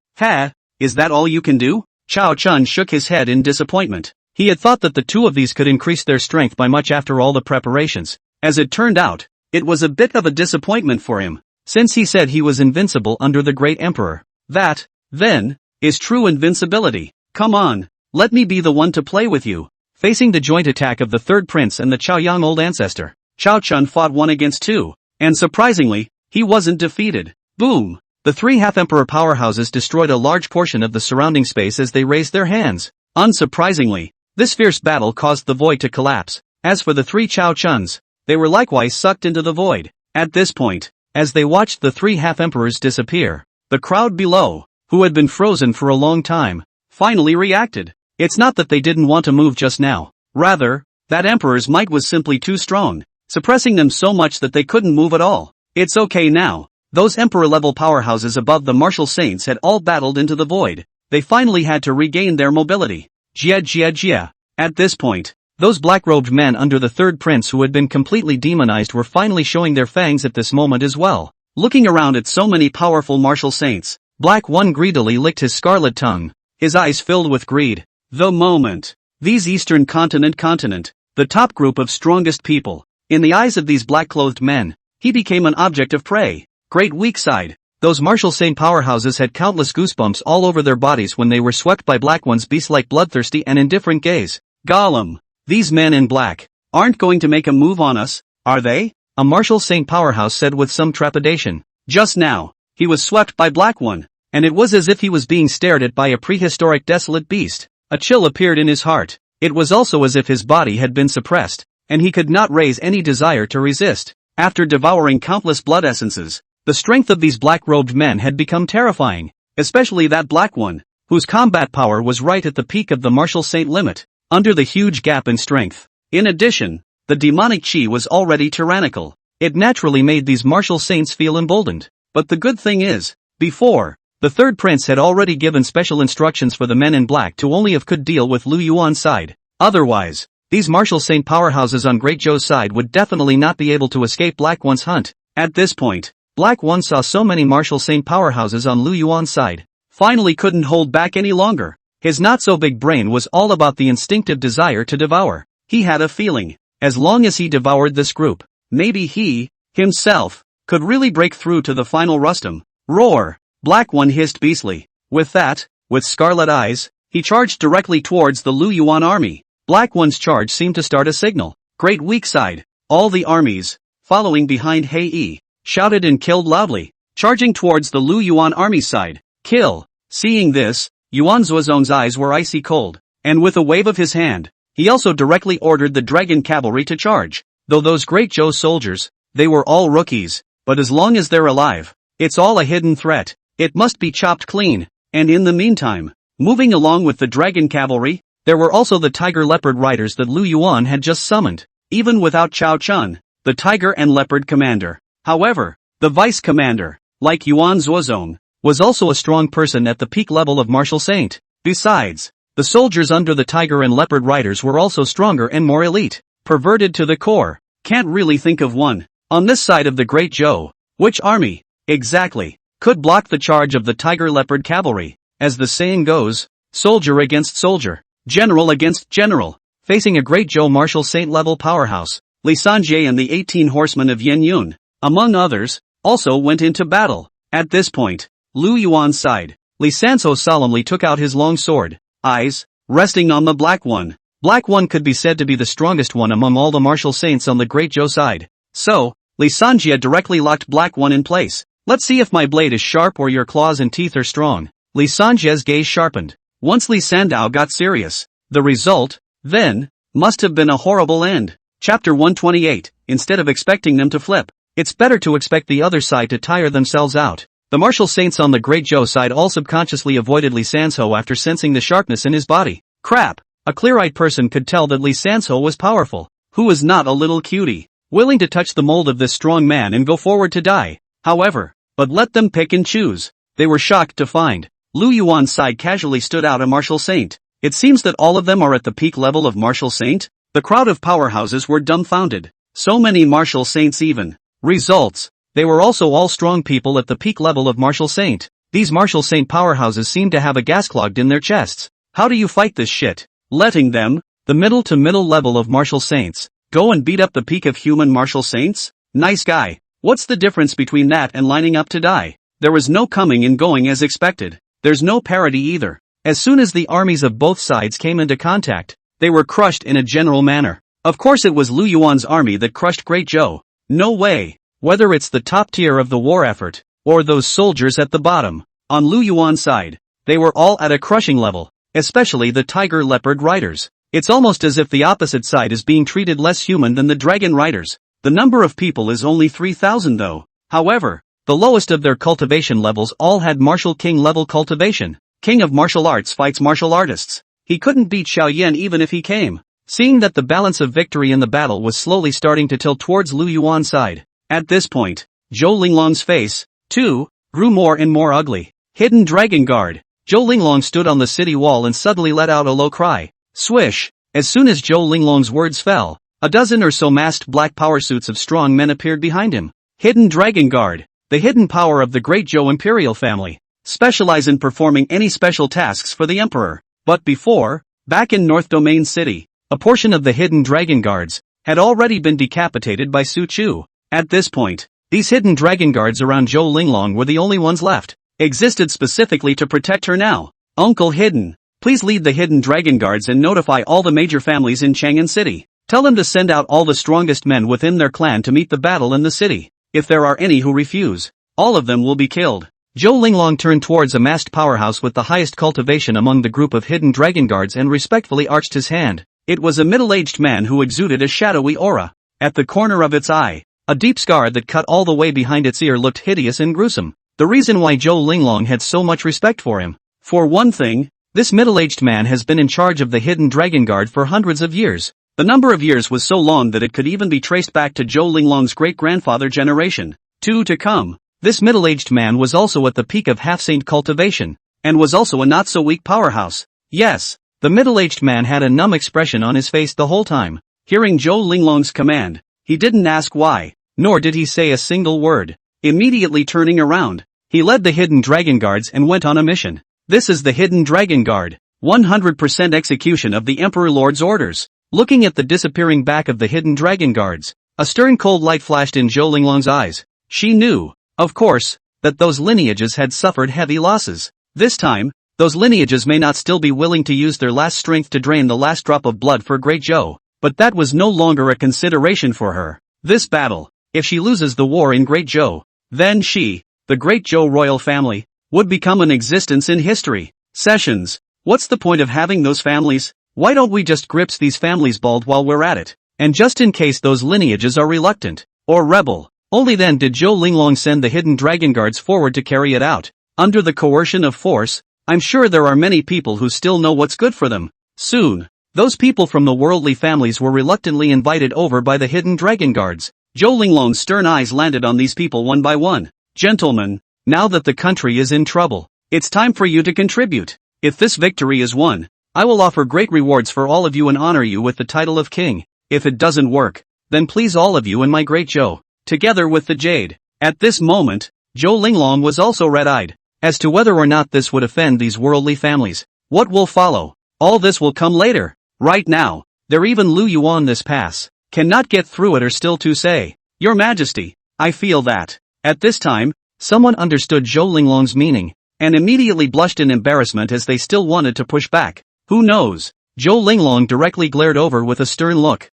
Is that all you can do? Chao Chun shook his head in disappointment. He had thought that the two of these could increase their strength by much after all the preparations. As it turned out, it was a bit of a disappointment for him, since he said he was invincible under the great emperor. That, then, is true invincibility. Come on, let me be the one to play with you. Facing the joint attack of the third prince and the Chaoyang old ancestor, Chao Chun fought 1 against 2, and surprisingly, he wasn't defeated. Boom! The three half-emperor powerhouses destroyed a large portion of the surrounding space as they raised their hands. Unsurprisingly, this fierce battle caused the void to collapse. As for the three Chao Chuns, they were likewise sucked into the void. At this point, as they watched the three half-emperors disappear, the crowd below, who had been frozen for a long time, finally reacted. It's not that they didn't want to move just now. Rather, that emperor's might was simply too strong, suppressing them so much that they couldn't move at all. It's okay now. Those emperor-level powerhouses above the martial saints had all battled into the void. They finally had to regain their mobility. Jia. At this point, those black-robed men under the third prince who had been completely demonized were finally showing their fangs at this moment as well. Looking around at so many powerful martial saints, Black One greedily licked his scarlet tongue, his eyes filled with greed. The moment. These Eastern continent, the top group of strongest people. In the eyes of these black-clothed men, he became an object of prey. Great weak side. Those martial saint powerhouses had countless goosebumps all over their bodies when they were swept by Black One's beast-like bloodthirsty and indifferent gaze. Gollum! These men in black aren't going to make a move on us, are they? A martial saint powerhouse said with some trepidation. Just now, he was swept by Black One, and it was as if he was being stared at by a prehistoric desolate beast. A chill appeared in his heart. It was also as if his body had been suppressed, and he could not raise any desire to resist. After devouring countless blood essences, the strength of these black-robed men had become terrifying, especially that Black One, whose combat power was right at the peak of the martial saint limit, under the huge gap in strength. In addition, the demonic chi was already tyrannical. It naturally made these martial saints feel emboldened. But the good thing is, before, the third prince had already given special instructions for the men in black to only if could deal with Lu Yuan's side. Otherwise, these martial saint powerhouses on Great Zhou's side would definitely not be able to escape Black One's hunt. At this point, Black One saw so many martial saint powerhouses on Lu Yuan's side, finally couldn't hold back any longer. His not-so-big brain was all about the instinctive desire to devour. He had a feeling, as long as he devoured this group, maybe he, himself, could really break through to the final Rustum. Roar! Black One hissed beastly. With that, with scarlet eyes, he charged directly towards the Lu Yuan army. Black One's charge seemed to start a signal. Great weak side. All the armies, following behind Hei Yi, shouted and killed loudly, charging towards the Lu Yuan army's side. Kill! Seeing this, Yuan Zuozong's eyes were icy cold, and with a wave of his hand, he also directly ordered the dragon cavalry to charge. Though those Great Zhou soldiers, they were all rookies, but as long as they're alive, it's all a hidden threat. It must be chopped clean. And in the meantime, moving along with the dragon cavalry, there were also the tiger leopard riders that Lu Yuan had just summoned. Even without Chao Chun, the tiger and leopard commander, however, the vice commander, like Yuan Zuozong, was also a strong person at the peak level of martial saint. Besides, the soldiers under the tiger and leopard riders were also stronger and more elite. Perverted to the core. Can't really think of one. On this side of the Great Zhou, which army, exactly, could block the charge of the tiger leopard cavalry? As the saying goes, soldier against soldier, general against general. Facing a Great Zhou martial saint level powerhouse, Li Sanjie and the 18 horsemen of Yen Yun, among others, also went into battle. At this point, Lu Yuan's side, Li Sanso solemnly took out his long sword, eyes resting on the Black One. Black One could be said to be the strongest one among all the martial saints on the Great Zhou side. So, Li Sanjie directly locked Black One in place. Let's see if my blade is sharp or your claws and teeth are strong. Li Sanjie's gaze sharpened. Once Li Sandao got serious, the result, then, must have been a horrible end. Chapter 128, instead of expecting them to flip, it's better to expect the other side to tire themselves out. The martial saints on the Great Zhou side all subconsciously avoided Li Sanso after sensing the sharpness in his body. Crap! A clear-eyed person could tell that Li Sanso was powerful. Who was not a little cutie, willing to touch the mold of this strong man and go forward to die. However, but let them pick and choose. They were shocked to find Lu Yuan's side casually stood out a martial saint. It seems that all of them are at the peak level of martial saint. The crowd of powerhouses were dumbfounded. So many martial saints even. Results. They were also all strong people at the peak level of martial saint. These martial saint powerhouses seem to have a gas clogged in their chests. How do you fight this shit? Letting them, the middle to middle level of martial saints, go and beat up the peak of human martial saints? Nice guy. What's the difference between that and lining up to die? There was no coming and going as expected. There's no parity either. As soon as the armies of both sides came into contact, they were crushed in a general manner. Of course it was Lu Yuan's army that crushed Great Zhou. No way. Whether it's the top tier of the war effort, or those soldiers at the bottom, on Lu Yuan's side, they were all at a crushing level, especially the tiger leopard riders. It's almost as if the opposite side is being treated less human than the dragon riders. The number of people is only 3,000 though. However, the lowest of their cultivation levels all had martial king level cultivation. King of martial arts fights martial artists. He couldn't beat Xiao Yan even if he came. Seeing that the balance of victory in the battle was slowly starting to tilt towards Lu Yuan's side. At this point, Zhou Linglong's face, too, grew more and more ugly. Hidden Dragon Guard. Zhou Linglong stood on the city wall and suddenly let out a low cry. Swish! As soon as Zhou Linglong's words fell, a dozen or so masked black power suits of strong men appeared behind him. Hidden Dragon Guard. The hidden power of the Great Zhou imperial family. Specialize in performing any special tasks for the emperor. But before, back in North Domain City, a portion of the hidden Dragon Guards had already been decapitated by Su Chu. At this point, These hidden dragon guards around Zhou Linglong were the only ones left. Existed specifically to protect her now. Uncle Hidden, please lead the hidden dragon guards and notify all the major families in Chang'an City. Tell them to send out all the strongest men within their clan to meet the battle in the city. If there are any who refuse, all of them will be killed. Zhou Linglong turned towards a masked powerhouse with the highest cultivation among the group of hidden dragon guards and respectfully arched his hand. It was a middle-aged man who exuded a shadowy aura. At the corner of its eye, a deep scar that cut all the way behind its ear looked hideous and gruesome. The reason why Zhou Linglong had so much respect for him. For one thing, this middle-aged man has been in charge of the hidden dragon guard for hundreds of years. The number of years was so long that it could even be traced back to Zhou Linglong's great-grandfather generation. Two to come. This middle-aged man was also at the peak of half-saint cultivation, and was also a not-so-weak powerhouse. Yes, the middle-aged man had a numb expression on his face the whole time. Hearing Zhou Linglong's command, he didn't ask why, nor did he say a single word. Immediately turning around, he led the hidden dragon guards and went on a mission. This is the hidden dragon guard. 100% execution of the Emperor Lord's orders. Looking at the disappearing back of the hidden dragon guards, a stern cold light flashed in Zhou Linglong's eyes. She knew, of course, that those lineages had suffered heavy losses. This time, those lineages may not still be willing to use their last strength to drain the last drop of blood for Great Zhou, but that was no longer a consideration for her. This battle, if she loses the war in Great Zhou, then she, the Great Zhou royal family, would become an existence in history. Sessions. What's the point of having those families? Why don't we just grips these families bald while we're at it? And just in case those lineages are reluctant, or rebel, only then did Zhou Linglong send the hidden dragon guards forward to carry it out. Under the coercion of force, I'm sure there are many people who still know what's good for them. Soon, those people from the worldly families were reluctantly invited over by the hidden dragon guards. Zhou Linglong's stern eyes landed on these people one by one. Gentlemen, now that the country is in trouble, it's time for you to contribute. If this victory is won, I will offer great rewards for all of you and honor you with the title of king. If it doesn't work, then please all of you and my Great Zhou, together with the jade. At this moment, Zhou Linglong was also red-eyed, as to whether or not this would offend these worldly families. What will follow? All this will come later. Right now, there even Lu Yuan this pass cannot get through it or still to say, Your Majesty, I feel that. At this time, someone understood Zhou Linglong's meaning, and immediately blushed in embarrassment as they still wanted to push back. Who knows? Zhou Linglong directly glared over with a stern look.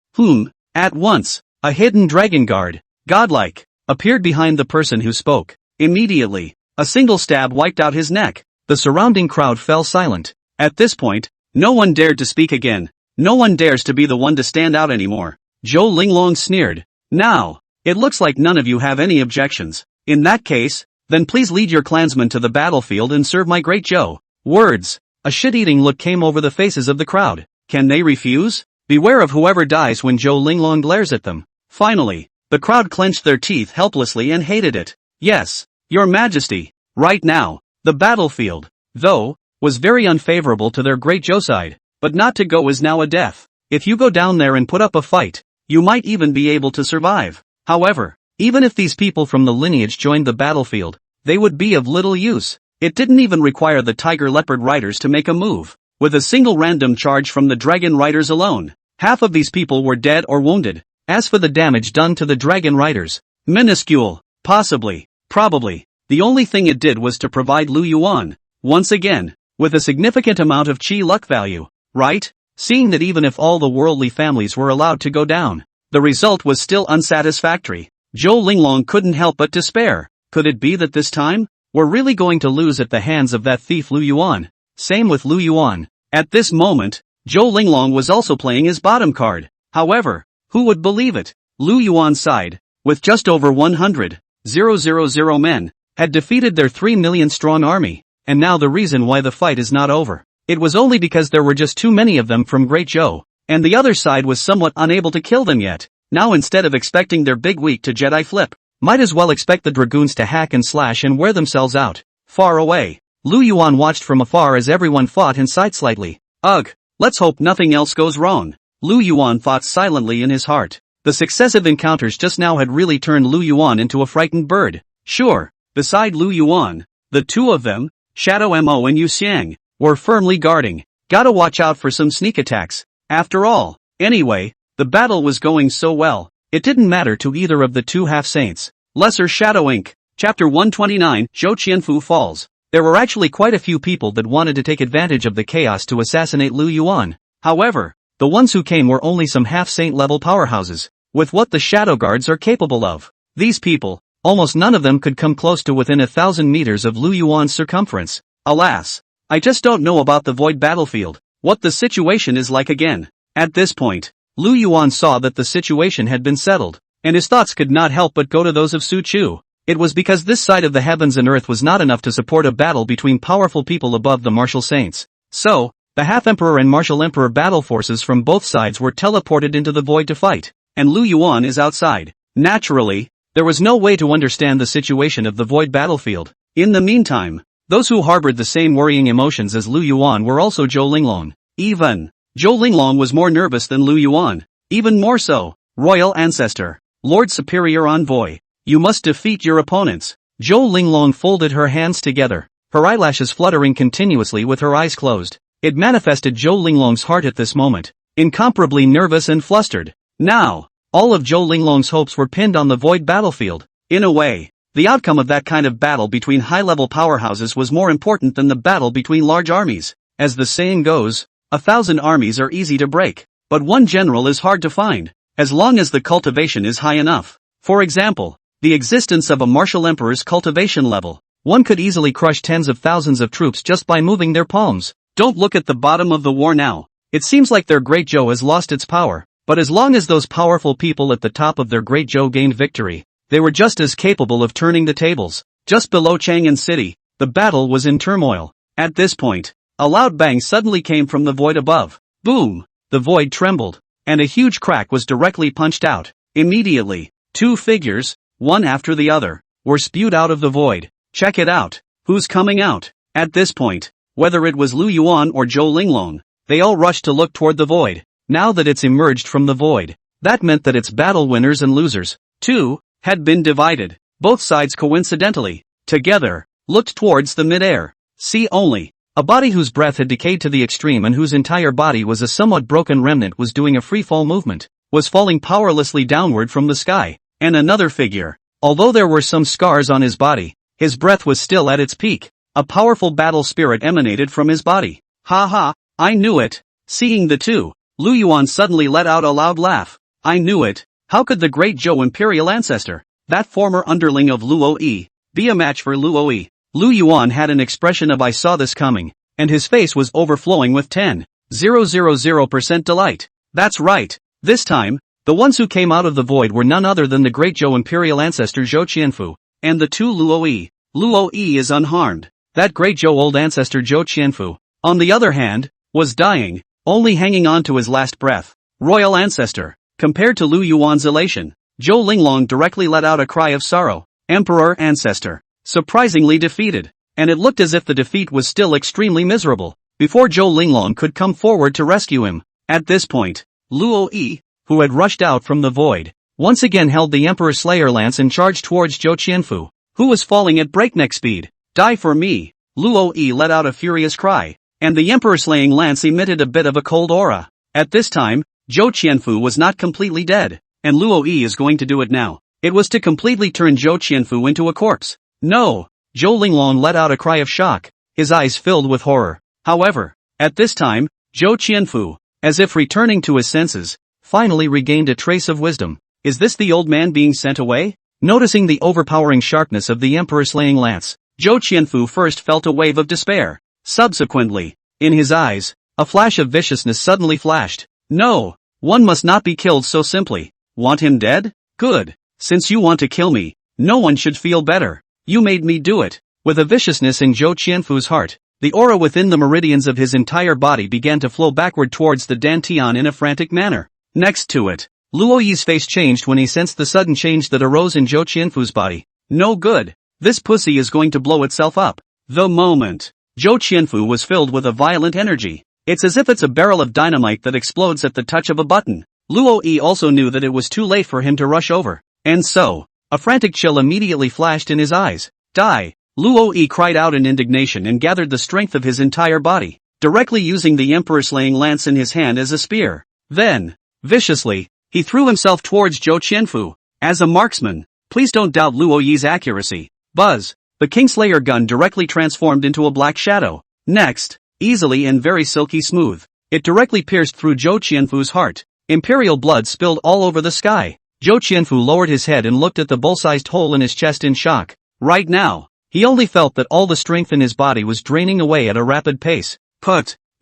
At once, a hidden dragon guard, godlike, appeared behind the person who spoke. Immediately, a single stab wiped out his neck. The surrounding crowd fell silent. At this point, no one dared to speak again. No one dares to be the one to stand out anymore. Zhou Linglong sneered. Now, it looks like none of you have any objections. In that case, then please lead your clansmen to the battlefield and serve my Great Zhou. Words. A shit-eating look came over the faces of the crowd. Can they refuse? Beware of whoever dies when Zhou Linglong glares at them. Finally, the crowd clenched their teeth helplessly and hated it. Yes, Your Majesty. Right now, the battlefield, though, was very unfavorable to their Great Zhou side, but not to go is now a death. If you go down there and put up a fight, you might even be able to survive. However, even if these people from the lineage joined the battlefield, they would be of little use. It didn't even require the tiger leopard riders to make a move. With a single random charge from the dragon riders alone, half of these people were dead or wounded. As for the damage done to the dragon riders, minuscule, possibly, probably, the only thing it did was to provide Lu Yuan, once again, with a significant amount of chi luck value, right? Seeing that even if all the worldly families were allowed to go down, the result was still unsatisfactory. Zhou Linglong couldn't help but despair. Could it be that this time, we're really going to lose at the hands of that thief Lu Yuan? Same with Lu Yuan. At this moment, Zhou Linglong was also playing his bottom card. However, who would believe it? Lu Yuan's side, with just over 100,000 men, had defeated their 3 million strong army, and now the reason why the fight is not over. It was only because there were just too many of them from Great Zhou, and the other side was somewhat unable to kill them yet. Now instead of expecting their big week to Jedi flip, might as well expect the dragoons to hack and slash and wear themselves out. Far away, Lu Yuan watched from afar as everyone fought and sighed slightly. Ugh, let's hope nothing else goes wrong. Lu Yuan thought silently in his heart. The successive encounters just now had really turned Lu Yuan into a frightened bird. Sure, beside Lu Yuan, the two of them, Shadow Mo and Yu Xiang, were firmly guarding. Gotta watch out for some sneak attacks. After all, anyway, the battle was going so well, it didn't matter to either of the two half-saints. Lesser Shadow Inc. Chapter 129, Zhou Qianfu Falls. There were actually quite a few people that wanted to take advantage of the chaos to assassinate Lu Yuan. However, the ones who came were only some half-saint level powerhouses, with what the Shadow Guards are capable of. These people, almost none of them could come close to within 1,000 meters of Lu Yuan's circumference. Alas, I just don't know about the void battlefield, what the situation is like again. At this point, Lu Yuan saw that the situation had been settled, and his thoughts could not help but go to those of Su Chu. It was because this side of the heavens and earth was not enough to support a battle between powerful people above the martial saints. So, the half-emperor and martial emperor battle forces from both sides were teleported into the void to fight, and Lu Yuan is outside. Naturally, there was no way to understand the situation of the void battlefield. In the meantime, those who harbored the same worrying emotions as Lu Yuan were also Zhou Linglong. Even Zhou Linglong was more nervous than Lu Yuan. Even more so, Royal Ancestor, Lord Superior Envoy, you must defeat your opponents. Zhou Linglong folded her hands together, her eyelashes fluttering continuously with her eyes closed. It manifested Zhou Linglong's heart at this moment, incomparably nervous and flustered. Now, all of Zhou Linglong's hopes were pinned on the void battlefield. In a way, the outcome of that kind of battle between high-level powerhouses was more important than the battle between large armies. As the saying goes, 1,000 armies are easy to break, but one general is hard to find, as long as the cultivation is high enough. For example, the existence of a martial emperor's cultivation level. One could easily crush tens of thousands of troops just by moving their palms. Don't look at the bottom of the war now. It seems like their Great Zhou has lost its power, but as long as those powerful people at the top of their Great Zhou gained victory, they were just as capable of turning the tables. Just below Chang'an City, the battle was in turmoil. At this point, a loud bang suddenly came from the void above. Boom! The void trembled, and a huge crack was directly punched out. Immediately, two figures, one after the other, were spewed out of the void. Check it out. Who's coming out? At this point, whether it was Lu Yuan or Zhou Linglong, they all rushed to look toward the void. Now that it's emerged from the void, that meant that its battle winners and losers, too, had been divided. Both sides coincidentally, together, looked towards the mid-air. See only, a body whose breath had decayed to the extreme and whose entire body was a somewhat broken remnant was doing a free-fall movement, was falling powerlessly downward from the sky. And another figure, although there were some scars on his body, his breath was still at its peak. A powerful battle spirit emanated from his body. Ha ha, I knew it. Seeing the two, Lu Yuan suddenly let out a loud laugh. I knew it. How could the great Zhou imperial ancestor, that former underling of Luo Yi, be a match for Luo Yi? Lu Yuan had an expression of I saw this coming, and his face was overflowing with 10,000% delight. That's right. This time, the ones who came out of the void were none other than the great Zhou imperial ancestor Zhou Qianfu, and the two Luo Yi. Luo Yi is unharmed. That great Zhou old ancestor Zhou Qianfu, on the other hand, was dying, only hanging on to his last breath. Royal ancestor. Compared to Lu Yuan's elation, Zhou Linglong directly let out a cry of sorrow. Emperor ancestor. Surprisingly defeated. And it looked as if the defeat was still extremely miserable, before Zhou Linglong could come forward to rescue him. At this point, Luo Yi, who had rushed out from the void, once again held the Emperor Slayer lance and charged towards Zhou Qianfu, who was falling at breakneck speed. Die for me! Luo Yi let out a furious cry, and the Emperor slaying lance emitted a bit of a cold aura. At this time, Zhou Qianfu was not completely dead, and Luo Yi is going to do it now. It was to completely turn Zhou Qianfu into a corpse. No! Zhou Linglong let out a cry of shock, his eyes filled with horror. However, at this time, Zhou Qianfu, as if returning to his senses, finally regained a trace of wisdom. Is this the old man being sent away? Noticing the overpowering sharpness of the Emperor slaying lance, Zhou Qianfu first felt a wave of despair. Subsequently, in his eyes, a flash of viciousness suddenly flashed. No! One must not be killed so simply. Want him dead? Good. Since you want to kill me, no one should feel better. You made me do it. With a viciousness in Zhou Qianfu's heart, the aura within the meridians of his entire body began to flow backward towards the dantian in a frantic manner. Next to it, Luo Yi's face changed when he sensed the sudden change that arose in Zhou Qianfu's body. No good. This pussy is going to blow itself up. The moment, Zhou Qianfu was filled with a violent energy. It's as if it's a barrel of dynamite that explodes at the touch of a button. Luo Yi also knew that it was too late for him to rush over. And so, a frantic chill immediately flashed in his eyes. Die! Luo Yi cried out in indignation and gathered the strength of his entire body, directly using the Emperor slaying lance in his hand as a spear. Then, viciously, he threw himself towards Zhou Qianfu. As a marksman, Please don't doubt Luo Yi's accuracy. Buzz. The Kingslayer gun directly transformed into a black shadow. Next, easily and very silky smooth, it directly pierced through Zhou Qianfu's heart. Imperial blood spilled all over the sky. Zhou Qianfu lowered his head and looked at the bull-sized hole in his chest in shock. Right now, he only felt that all the strength in his body was draining away at a rapid pace.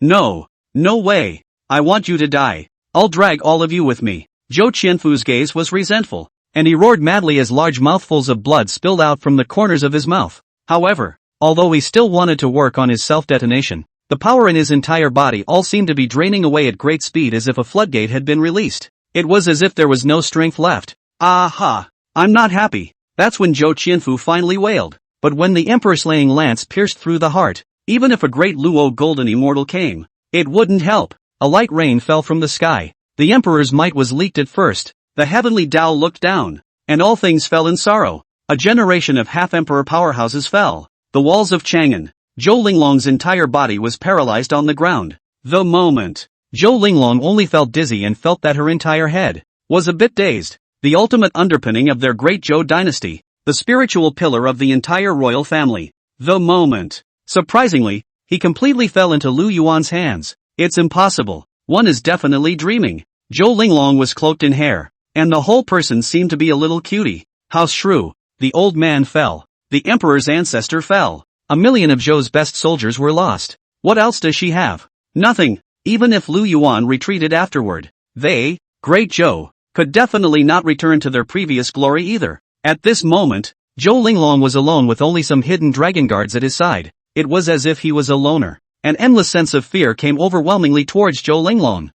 No way. I want you to die. I'll drag all of you with me. Zhou Qianfu's gaze was resentful, and he roared madly as large mouthfuls of blood spilled out from the corners of his mouth. However, although he still wanted to work on his self-detonation, the power in his entire body all seemed to be draining away at great speed as if a floodgate had been released. It was as if there was no strength left. Aha! I'm not happy. That's when Zhou Qianfu finally wailed. But when the emperor-slaying lance pierced through the heart, even if a great Luo golden immortal came, it wouldn't help. A light rain fell from the sky. The emperor's might was leaked at first. The heavenly Tao looked down, and all things fell in sorrow. A generation of half-emperor powerhouses fell. The walls of Chang'an. Zhou Linglong's entire body was paralyzed on the ground. The moment. Zhou Linglong only felt dizzy and felt that her entire head was a bit dazed. The ultimate underpinning of their great Zhou dynasty. The spiritual pillar of the entire royal family. The moment. Surprisingly, he completely fell into Lu Yuan's hands. It's impossible. One is definitely dreaming. Zhou Linglong was cloaked in hair, and the whole person seemed to be a little cutie. How shrew. The old man fell. The emperor's ancestor fell. 1,000,000 of Zhou's best soldiers were lost. What else does she have? Nothing. Even if Lu Yuan retreated afterward, they, Great Zhou, could definitely not return to their previous glory either. At this moment, Zhou Linglong was alone with only some hidden dragon guards at his side. It was as if he was a loner. An endless sense of fear came overwhelmingly towards Zhou Linglong.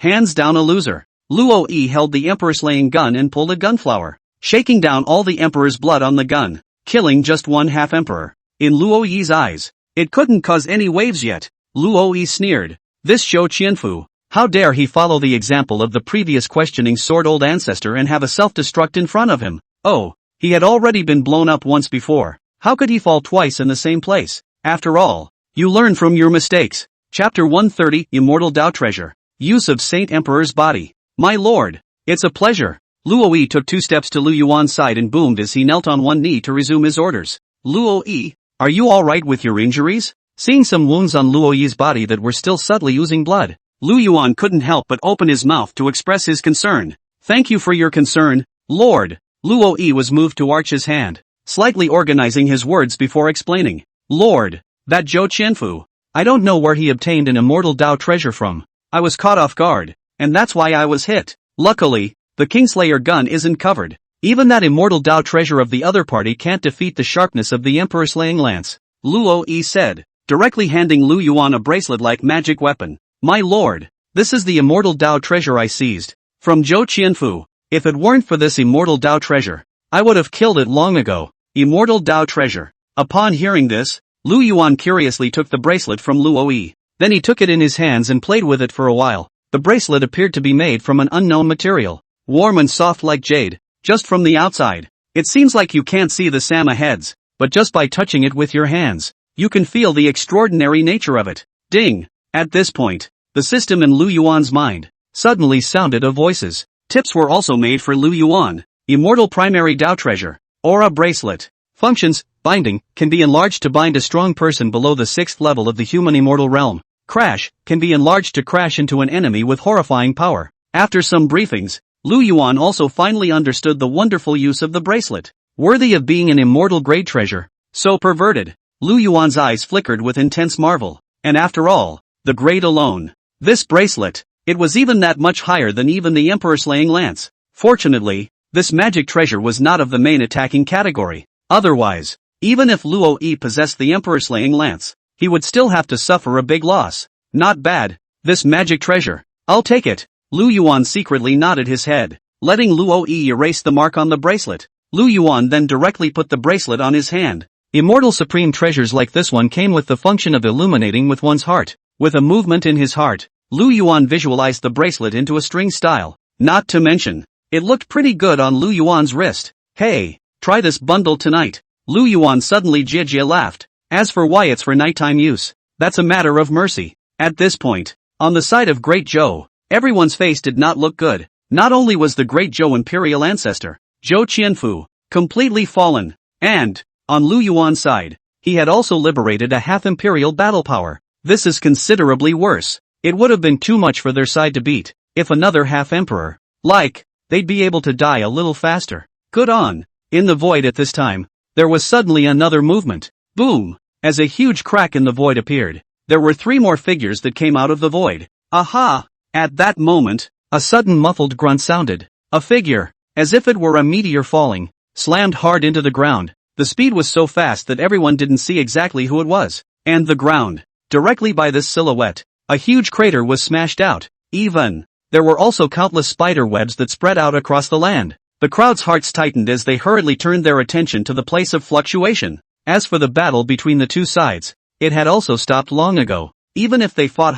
Hands down a loser. Luo Yi held the emperor-slaying gun and pulled a gunflower, shaking down all the emperor's blood on the gun, killing just one half-emperor. In Luo Yi's eyes, it couldn't cause any waves yet. Luo Yi sneered. This Zhou Qianfu, how dare he follow the example of the previous questioning sword-old ancestor and have a self-destruct in front of him? Oh, he had already been blown up once before. How could he fall twice in the same place? After all, you learn from your mistakes. Chapter 130, Immortal Tao Treasure. Use of Saint Emperor's Body. My lord, it's a pleasure. Luo Yi took 2 steps to Lu Yuan's side and boomed as he knelt on one knee to resume his orders. Luo Yi, are you alright with your injuries? Seeing some wounds on Luo Yi's body that were still subtly oozing blood, Lu Yuan couldn't help but open his mouth to express his concern. Thank you for your concern, Lord. Luo Yi was moved to arch his hand, slightly organizing his words before explaining. Lord, that Zhou Qianfu, I don't know where he obtained an immortal Tao treasure from. I was caught off guard, and that's why I was hit. Luckily, the Kingslayer gun isn't covered. Even that immortal Tao treasure of the other party can't defeat the sharpness of the emperor-slaying lance. Luo Yi said, directly handing Lu Yuan a bracelet-like magic weapon. My lord, this is the immortal Tao treasure I seized from Zhou Qianfu. If it weren't for this immortal Tao treasure, I would have killed it long ago. Immortal Tao treasure. Upon hearing this, Lu Yuan curiously took the bracelet from Luo Yi. Then he took it in his hands and played with it for a while. The bracelet appeared to be made from an unknown material, warm and soft like jade. Just from the outside, it seems like you can't see the Sama heads, but just by touching it with your hands, you can feel the extraordinary nature of it. Ding! At this point, the system in Lu Yuan's mind suddenly sounded of voices. Tips were also made for Lu Yuan. Immortal Primary Tao Treasure. Aura Bracelet. Functions, binding, can be enlarged to bind a strong person below the 6th level of the human immortal realm. Crash, can be enlarged to crash into an enemy with horrifying power. After some briefings, Lu Yuan also finally understood the wonderful use of the bracelet. Worthy of being an immortal grade treasure. So perverted. Lu Yuan's eyes flickered with intense marvel. And after all, the grade alone. This bracelet, it was even that much higher than even the emperor-slaying lance. Fortunately, this magic treasure was not of the main attacking category. Otherwise, even if Luo Yi possessed the emperor-slaying lance, he would still have to suffer a big loss. Not bad. This magic treasure. I'll take it. Lu Yuan secretly nodded his head, letting Luo Yi erase the mark on the bracelet. Lu Yuan then directly put the bracelet on his hand. Immortal supreme treasures like this one came with the function of illuminating with one's heart. With a movement in his heart, Lu Yuan visualized the bracelet into a string style. Not to mention, it looked pretty good on Lu Yuan's wrist. Hey, try this bundle tonight. Lu Yuan suddenly jia laughed. As for why it's for nighttime use, that's a matter of mercy. At this point, on the side of Great Zhou, everyone's face did not look good. Not only was the Great Zhou imperial ancestor, Zhou Qianfu, completely fallen. And, on Lu Yuan's side, he had also liberated a half-imperial battle power. This is considerably worse. It would have been too much for their side to beat, if another half-emperor, they'd be able to die a little faster. Good on. In the void at this time, there was suddenly another movement. Boom! As a huge crack in the void appeared, there were 3 more figures that came out of the void. Aha! At that moment, a sudden muffled grunt sounded. A figure, as if it were a meteor falling, slammed hard into the ground. The speed was so fast that everyone didn't see exactly who it was. And the ground, directly by this silhouette, a huge crater was smashed out. There were also countless spider webs that spread out across the land. The crowd's hearts tightened as they hurriedly turned their attention to the place of fluctuation. As for the battle between the two sides, it had also stopped long ago. Even if they fought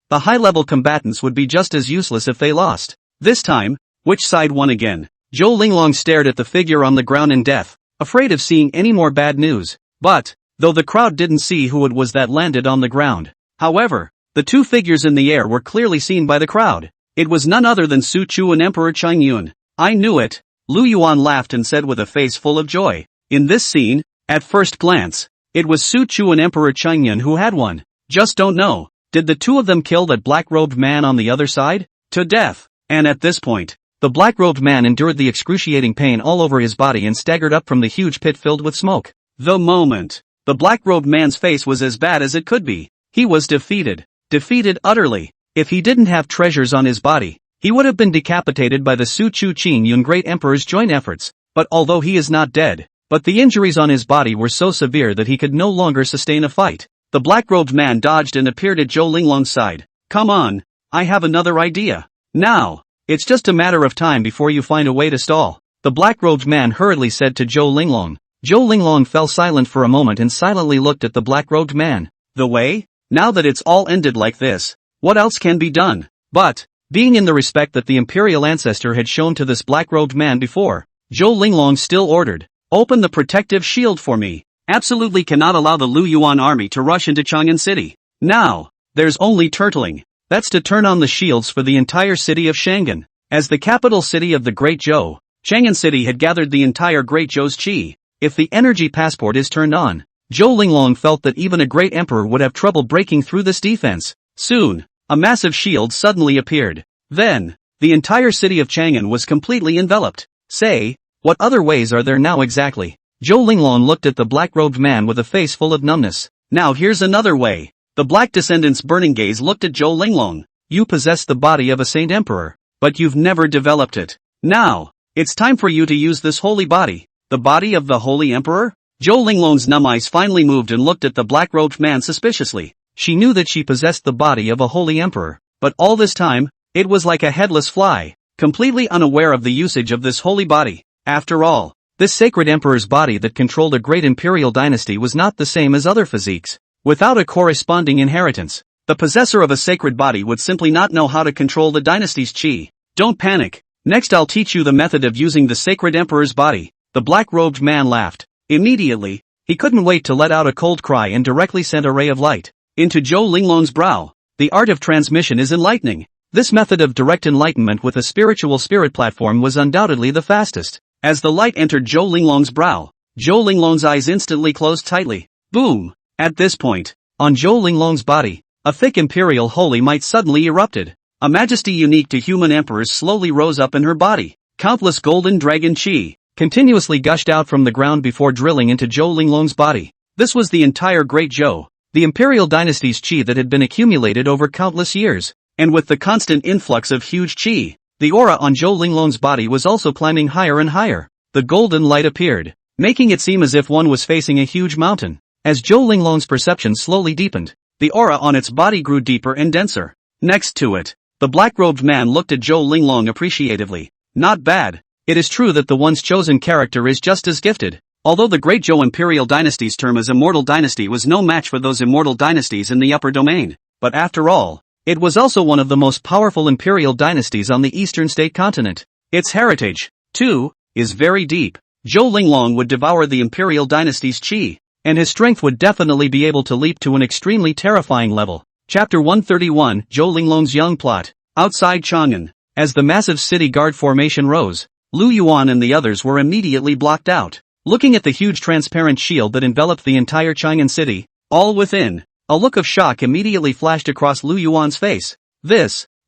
the high-level combatants would be just as useless if they lost. This time, which side won again? Zhou Linglong stared at the figure on the ground in death, afraid of seeing any more bad news. But, though the crowd didn't see who it was that landed on the ground, however, the 2 figures in the air were clearly seen by the crowd. It was none other than Su Chu and Emperor Chang. I knew it. Lu Yuan laughed and said with a face full of joy. In this scene, at first glance, it was Su Chu and Emperor Chang who had won. Just don't know, did the 2 of them kill that black-robed man on the other side? To death. And at this point, the black-robed man endured the excruciating pain all over his body and staggered up from the huge pit filled with smoke. The moment, the black-robed man's face was as bad as it could be. He was defeated. Defeated utterly. If he didn't have treasures on his body, he would have been decapitated by the Su Chu Qin Great Emperor's joint efforts. But although he is not dead, but the injuries on his body were so severe that he could no longer sustain a fight. The black-robed man dodged and appeared at Zhou Linglong's side. Come on, I have another idea. Now, it's just a matter of time before you find a way to stall. The black-robed man hurriedly said to Zhou Linglong. Zhou Linglong fell silent for a moment and silently looked at the black-robed man. The way? Now that it's all ended like this, what else can be done? But, being in the respect that the imperial ancestor had shown to this black-robed man before, Zhou Linglong still ordered, open the protective shield for me. Absolutely cannot allow the Lu Yuan army to rush into Chang'an City. Now, there's only turtling. That's to turn on the shields for the entire city of Chang'an. As the capital city of the Great Zhou, Chang'an City had gathered the entire Great Zhou's qi. If the energy passport is turned on, Zhou Linglong felt that even a great emperor would have trouble breaking through this defense. Soon, a massive shield suddenly appeared. Then, the entire city of Chang'an was completely enveloped. Say, what other ways are there now exactly? Zhou Linglong looked at the black-robed man with a face full of numbness. Now here's another way. The Black Descendant's burning gaze looked at Zhou Linglong. You possess the body of a saint emperor, but you've never developed it. Now, it's time for you to use this holy body. The body of the holy emperor? Zhou Linglong's numb eyes finally moved and looked at the black-robed man suspiciously. She knew that she possessed the body of a holy emperor, but all this time, it was like a headless fly, completely unaware of the usage of this holy body. After all, this sacred emperor's body that controlled a great imperial dynasty was not the same as other physiques. Without a corresponding inheritance, the possessor of a sacred body would simply not know how to control the dynasty's qi. Don't panic. Next I'll teach you the method of using the sacred emperor's body. The black-robed man laughed. Immediately, he couldn't wait to let out a cold cry and directly sent a ray of light into Zhou Linglong's brow. The art of transmission is enlightening. This method of direct enlightenment with a spiritual spirit platform was undoubtedly the fastest. As the light entered Zhou Linglong's brow, Zhou Linglong's eyes instantly closed tightly. Boom! At this point, on Zhou Linglong's body, a thick imperial holy might suddenly erupted. A majesty unique to human emperors slowly rose up in her body. Countless golden dragon qi continuously gushed out from the ground before drilling into Zhou Linglong's body. This was the entire Great Zhou, the imperial dynasty's qi that had been accumulated over countless years. And with the constant influx of huge qi, the aura on Zhou Linglong's body was also climbing higher and higher. The golden light appeared, making it seem as if one was facing a huge mountain. As Zhou Linglong's perception slowly deepened, the aura on its body grew deeper and denser. Next to it, the black-robed man looked at Zhou Linglong appreciatively. Not bad. It is true that the once chosen character is just as gifted. Although the Great Zhou Imperial Dynasty's term as Immortal Dynasty was no match for those immortal dynasties in the upper domain. But after all, it was also one of the most powerful imperial dynasties on the eastern state continent. Its heritage, too, is very deep. Zhou Linglong would devour the imperial dynasty's qi, and his strength would definitely be able to leap to an extremely terrifying level. Chapter 131, Zhou Linglong's Young Plot. Outside Chang'an, as the massive city guard formation rose, Lu Yuan and the others were immediately blocked out. Looking at the huge transparent shield that enveloped the entire Chang'an city, all within, a look of shock immediately flashed across Lu Yuan's face.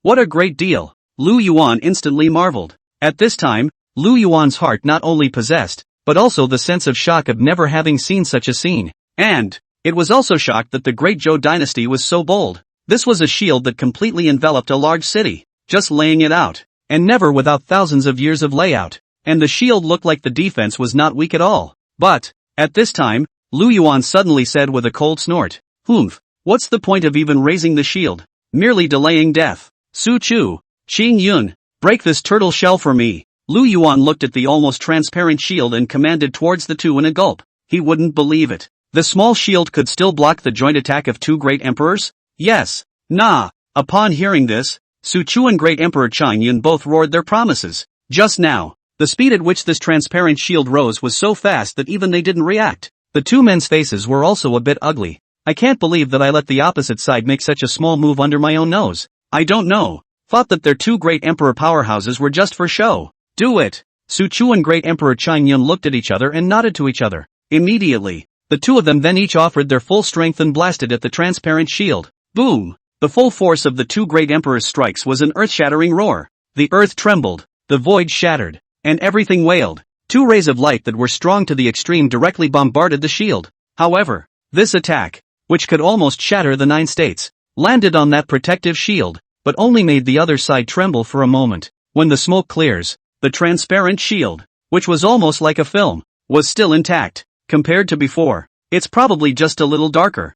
What a great deal! Lu Yuan instantly marveled. At this time, Lu Yuan's heart not only possessed, but also the sense of shock of never having seen such a scene. And it was also shocked that the great Zhou dynasty was so bold. This was a shield that completely enveloped a large city, just laying it out, and never without thousands of years of layout. And the shield looked like the defense was not weak at all. But, at this time, Lu Yuan suddenly said with a cold snort, "Humph, what's the point of even raising the shield? Merely delaying death. Su Chu, Qing Yun, break this turtle shell for me." Lu Yuan looked at the almost transparent shield and commanded towards the two in a gulp. He wouldn't believe it. The small shield could still block the joint attack of two great emperors? Yes. Nah. Upon hearing this, Su Chu and Great Emperor Qing Yun both roared their promises. Just now, the speed at which this transparent shield rose was so fast that even they didn't react. The two men's faces were also a bit ugly. I can't believe that I let the opposite side make such a small move under my own nose. I don't know. Thought that their two great emperor powerhouses were just for show. Do it. Su Chu and Great Emperor Qing Yun looked at each other and nodded to each other. Immediately, the two of them then each offered their full strength and blasted at the transparent shield. Boom! The full force of the two great emperors' strikes was an earth-shattering roar. The earth trembled, the void shattered, and everything wailed. Two rays of light that were strong to the extreme directly bombarded the shield. However, this attack, which could almost shatter the 9 states, landed on that protective shield, but only made the other side tremble for a moment. When the smoke clears, the transparent shield, which was almost like a film, was still intact. Compared to before, it's probably just a little darker.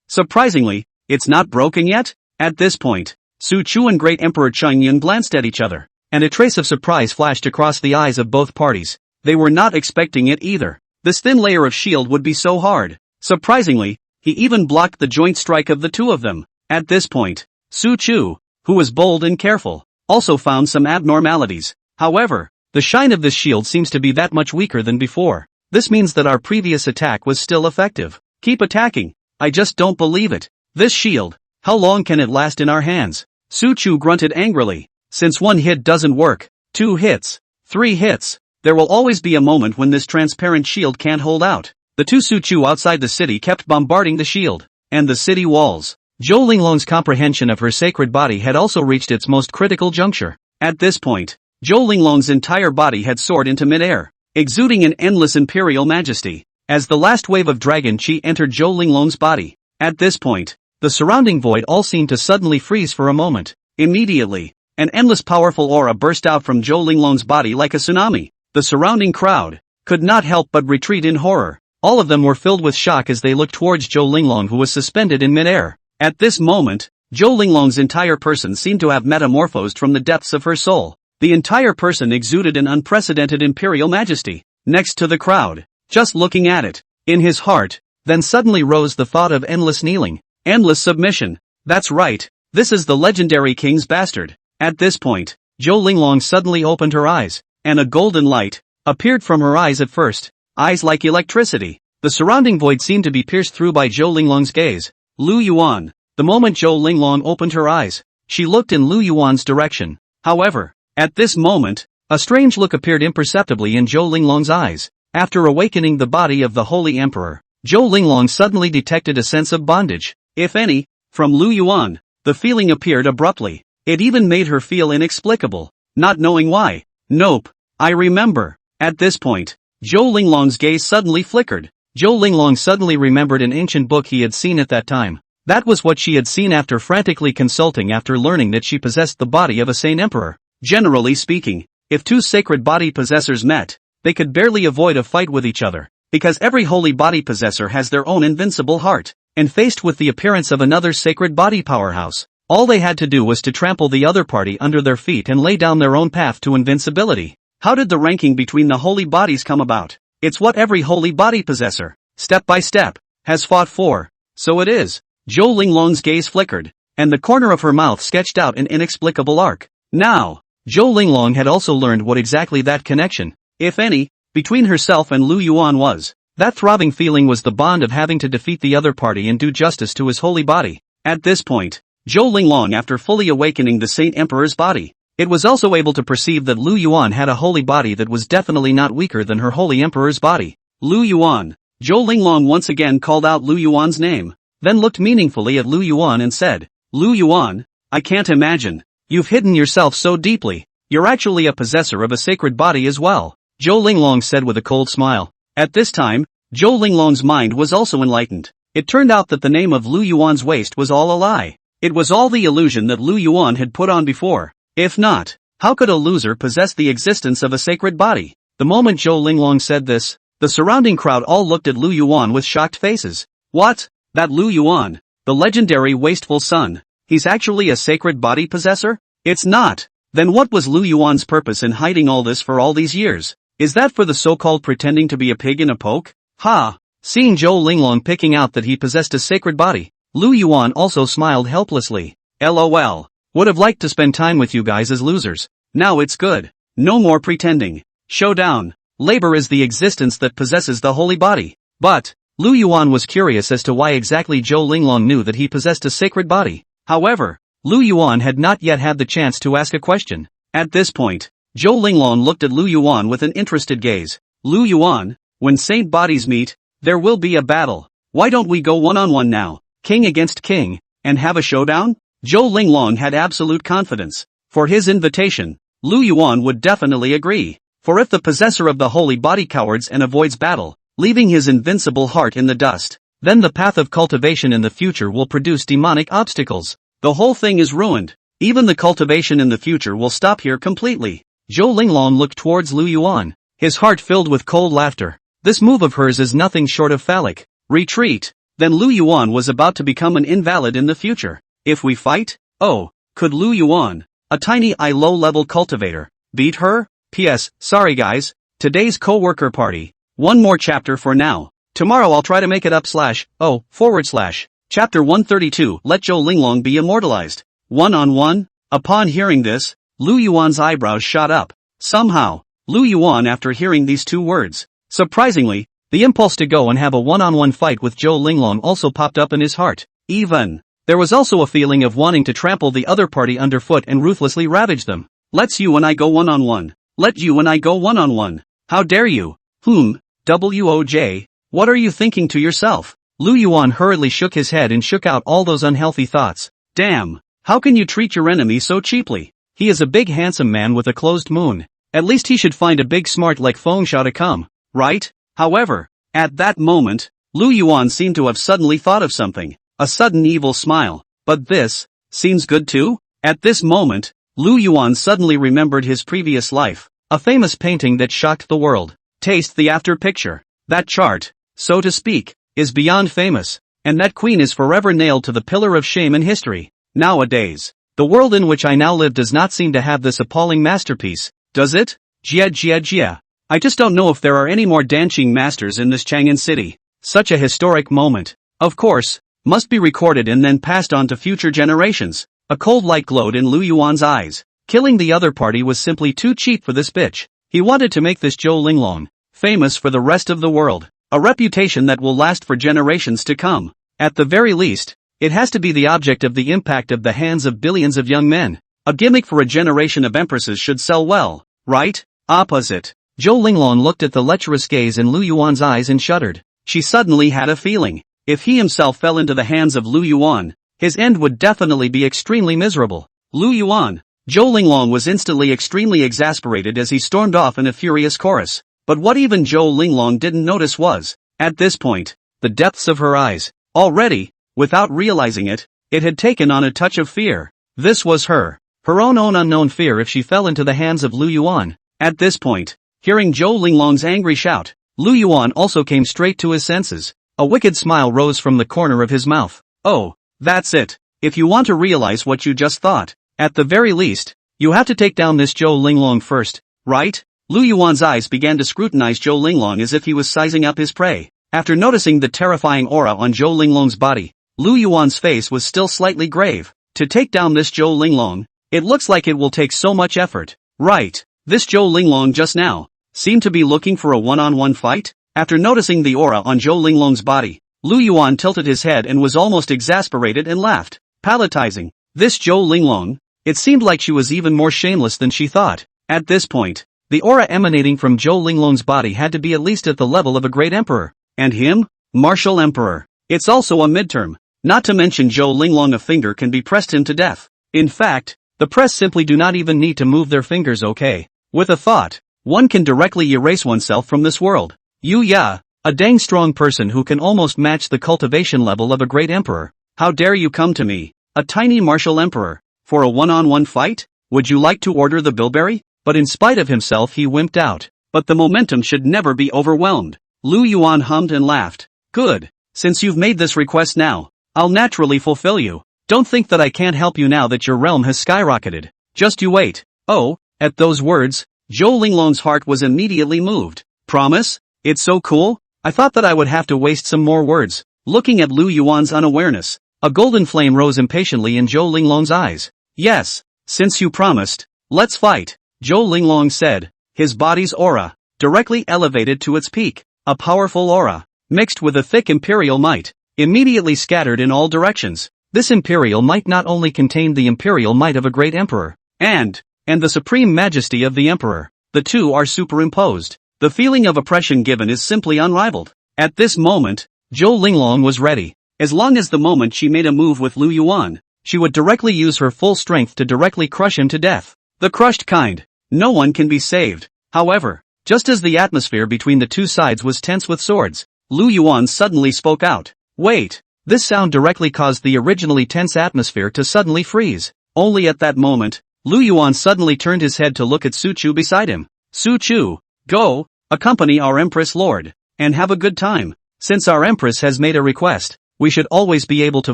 Surprisingly, it's not broken yet? At this point, Su Chu and Great Emperor Qing Yun glanced at each other, and a trace of surprise flashed across the eyes of both parties. They were not expecting it either. This thin layer of shield would be so hard. Surprisingly, he even blocked the joint strike of the two of them. At this point, Su Chu, who was bold and careful, also found some abnormalities. However, the shine of this shield seems to be that much weaker than before. This means that our previous attack was still effective. Keep attacking. I just don't believe it. This shield, how long can it last in our hands? Su Chu grunted angrily. Since 1 hit doesn't work, 2 hits, 3 hits, there will always be a moment when this transparent shield can't hold out. The two Su Chu outside the city kept bombarding the shield and the city walls. Zhou Linglong's comprehension of her sacred body had also reached its most critical juncture. At this point, Zhou Linglong's entire body had soared into midair, exuding an endless imperial majesty. As the last wave of dragon chi entered Zhou Linglong's body, at this point, the surrounding void all seemed to suddenly freeze for a moment. Immediately, an endless powerful aura burst out from Zhou Linglong's body like a tsunami. The surrounding crowd could not help but retreat in horror. All of them were filled with shock as they looked towards Zhou Linglong, who was suspended in midair. At this moment, Zhou Linglong's entire person seemed to have metamorphosed from the depths of her soul. The entire person exuded an unprecedented imperial majesty. Next to the crowd, just looking at it, in his heart, then suddenly rose the thought of endless kneeling, endless submission. That's right, this is the legendary king's bastard. At this point, Zhou Linglong suddenly opened her eyes, and a golden light appeared from her eyes at first, eyes like electricity. The surrounding void seemed to be pierced through by Zhou Linglong's gaze. Lu Yuan. The moment Zhou Linglong opened her eyes, she looked in Lu Yuan's direction. However, at this moment, a strange look appeared imperceptibly in Zhou Linglong's eyes. After awakening the body of the Holy Emperor, Zhou Linglong suddenly detected a sense of bondage, if any, from Lu Yuan. The feeling appeared abruptly. It even made her feel inexplicable, not knowing why. Nope, I remember. At this point, Zhou Linglong's gaze suddenly flickered. Zhou Linglong suddenly remembered an ancient book he had seen at that time. That was what she had seen after frantically consulting after learning that she possessed the body of a sane emperor. Generally speaking, if two sacred body possessors met, they could barely avoid a fight with each other, because every holy body possessor has their own invincible heart, and faced with the appearance of another sacred body powerhouse, all they had to do was to trample the other party under their feet and lay down their own path to invincibility. How did the ranking between the holy bodies come about? It's what every holy body possessor, step by step, has fought for. So it is. Zhou Linglong's gaze flickered, and the corner of her mouth sketched out an inexplicable arc. Now, Zhou Linglong had also learned what exactly that connection, if any, between herself and Lu Yuan was. That throbbing feeling was the bond of having to defeat the other party and do justice to his holy body. At this point, Zhou Linglong, after fully awakening the Saint Emperor's body, It was also able to perceive that Lu Yuan had a holy body that was definitely not weaker than her holy emperor's body. Lu Yuan. Zhou Linglong once again called out Lu Yuan's name, then looked meaningfully at Lu Yuan and said, Lu Yuan, I can't imagine. You've hidden yourself so deeply. You're actually a possessor of a sacred body as well, Zhou Linglong said with a cold smile. At this time, Zhou Linglong's mind was also enlightened. It turned out that the name of Lu Yuan's waist was all a lie. It was all the illusion that Lu Yuan had put on before. If not, how could a loser possess the existence of a sacred body? The moment Zhou Linglong said this, the surrounding crowd all looked at Lu Yuan with shocked faces. What? That Lu Yuan, the legendary wasteful son, he's actually a sacred body possessor? It's not. Then what was Lu Yuan's purpose in hiding all this for all these years? Is that for the so-called pretending to be a pig in a poke? Ha! Seeing Zhou Linglong picking out that he possessed a sacred body, Lu Yuan also smiled helplessly. LOL. Would have liked to spend time with you guys as losers. Now it's good. No more pretending. Showdown. Labor is the existence that possesses the holy body. But, Lu Yuan was curious as to why exactly Zhou Linglong knew that he possessed a sacred body. However, Lu Yuan had not yet had the chance to ask a question. At this point, Zhou Linglong looked at Lu Yuan with an interested gaze. Lu Yuan, when saint bodies meet, there will be a battle. Why don't we go one-on-one now, king against king, and have a showdown? Zhou Linglong had absolute confidence. For his invitation, Lu Yuan would definitely agree. For if the possessor of the holy body cowards and avoids battle, leaving his invincible heart in the dust, then the path of cultivation in the future will produce demonic obstacles. The whole thing is ruined. Even the cultivation in the future will stop here completely. Zhou Linglong looked towards Lu Yuan, his heart filled with cold laughter. This move of hers is nothing short of phallic. Retreat. Then Lu Yuan was about to become an invalid in the future. If we fight? Oh, could Lu Yuan, a tiny low-level cultivator, beat her? P.S. Sorry guys, today's co-worker party. One more chapter for now. Tomorrow I'll try to make it up / Chapter 132 Let Zhou Linglong be immortalized. One-on-one? Upon hearing this, Lu Yuan's eyebrows shot up. Somehow, Lu Yuan after hearing these two words, surprisingly, the impulse to go and have a one-on-one fight with Zhou Linglong also popped up in his heart. Even, there was also a feeling of wanting to trample the other party underfoot and ruthlessly ravage them. Let's you and I go one-on-one. Let you and I go one-on-one. How dare you? WOJ, what are you thinking to yourself? Lu Yuan hurriedly shook his head and shook out all those unhealthy thoughts. Damn, how can you treat your enemy so cheaply? He is a big handsome man with a closed moon. At least he should find a big smart like Feng Shao to come, right? However, at that moment, Lu Yuan seemed to have suddenly thought of something. A sudden evil smile. But this seems good too? At this moment, Lu Yuan suddenly remembered his previous life, a famous painting that shocked the world. Taste the after picture. That chart, so to speak, is beyond famous, and that queen is forever nailed to the pillar of shame in history. Nowadays, the world in which I now live does not seem to have this appalling masterpiece, does it? Jia. I just don't know if there are any more dancing masters in this Chang'an city. Such a historic moment, of course, must be recorded and then passed on to future generations. A cold light glowed in Lu Yuan's eyes. Killing the other party was simply too cheap for this bitch. He wanted to make this Zhou Linglong famous for the rest of the world. A reputation that will last for generations to come. At the very least, it has to be the object of the impact of the hands of billions of young men. A gimmick for a generation of empresses should sell well, right? Opposite. Zhou Linglong looked at the lecherous gaze in Lu Yuan's eyes and shuddered. She suddenly had a feeling. If he himself fell into the hands of Lu Yuan, his end would definitely be extremely miserable. Lu Yuan. Zhou Linglong was instantly extremely exasperated as he stormed off in a furious chorus. But what even Zhou Linglong didn't notice was, at this point, the depths of her eyes. Already, without realizing it, it had taken on a touch of fear. This was her own unknown fear if she fell into the hands of Lu Yuan. At this point, hearing Zhou Linglong's angry shout, Lu Yuan also came straight to his senses. A wicked smile rose from the corner of his mouth. Oh, that's it. If you want to realize what you just thought, at the very least, you have to take down this Zhou Linglong first, right? Lu Yuan's eyes began to scrutinize Zhou Linglong as if he was sizing up his prey. After noticing the terrifying aura on Zhou Linglong's body, Lu Yuan's face was still slightly grave. To take down this Zhou Linglong, it looks like it will take so much effort. Right, this Zhou Linglong just now seemed to be looking for a one-on-one fight? After noticing the aura on Zhou Linglong's body, Lu Yuan tilted his head and was almost exasperated and laughed, palatizing. This Zhou Linglong It seemed like she was even more shameless than she thought. At this point, the aura emanating from Zhou Linglong's body had to be at least at the level of a great emperor. And him? Martial emperor. It's also a midterm. Not to mention Zhou Linglong, a finger can be pressed him to death. In fact, the press simply do not even need to move their fingers, okay? With a thought, one can directly erase oneself from this world. Yeah, a dang strong person who can almost match the cultivation level of a great emperor. How dare you come to me, a tiny martial emperor, for a one-on-one fight? Would you like to order the bilberry? But in spite of himself he wimped out. But the momentum should never be overwhelmed. Lu Yuan hummed and laughed. Good. Since you've made this request now, I'll naturally fulfill you. Don't think that I can't help you now that your realm has skyrocketed. Just you wait. Oh, at those words, Zhou Linglong's heart was immediately moved. Promise? It's so cool? I thought that I would have to waste some more words. Looking at Lu Yuan's unawareness, a golden flame rose impatiently in Zhou Linglong's eyes. Yes, since you promised, let's fight, Zhou Linglong said, his body's aura, directly elevated to its peak. A powerful aura, mixed with a thick imperial might, immediately scattered in all directions. This imperial might not only contained the imperial might of a great emperor, and the supreme majesty of the emperor. The two are superimposed. The feeling of oppression given is simply unrivaled. At this moment, Zhou Linglong was ready. As long as the moment she made a move with Lu Yuan, she would directly use her full strength to directly crush him to death. The crushed kind. No one can be saved. However, just as the atmosphere between the two sides was tense with swords, Lu Yuan suddenly spoke out. Wait! This sound directly caused the originally tense atmosphere to suddenly freeze. Only at that moment, Lu Yuan suddenly turned his head to look at Su Chu beside him. Su Chu, go, accompany our Empress Lord, and have a good time. Since our Empress has made a request, we should always be able to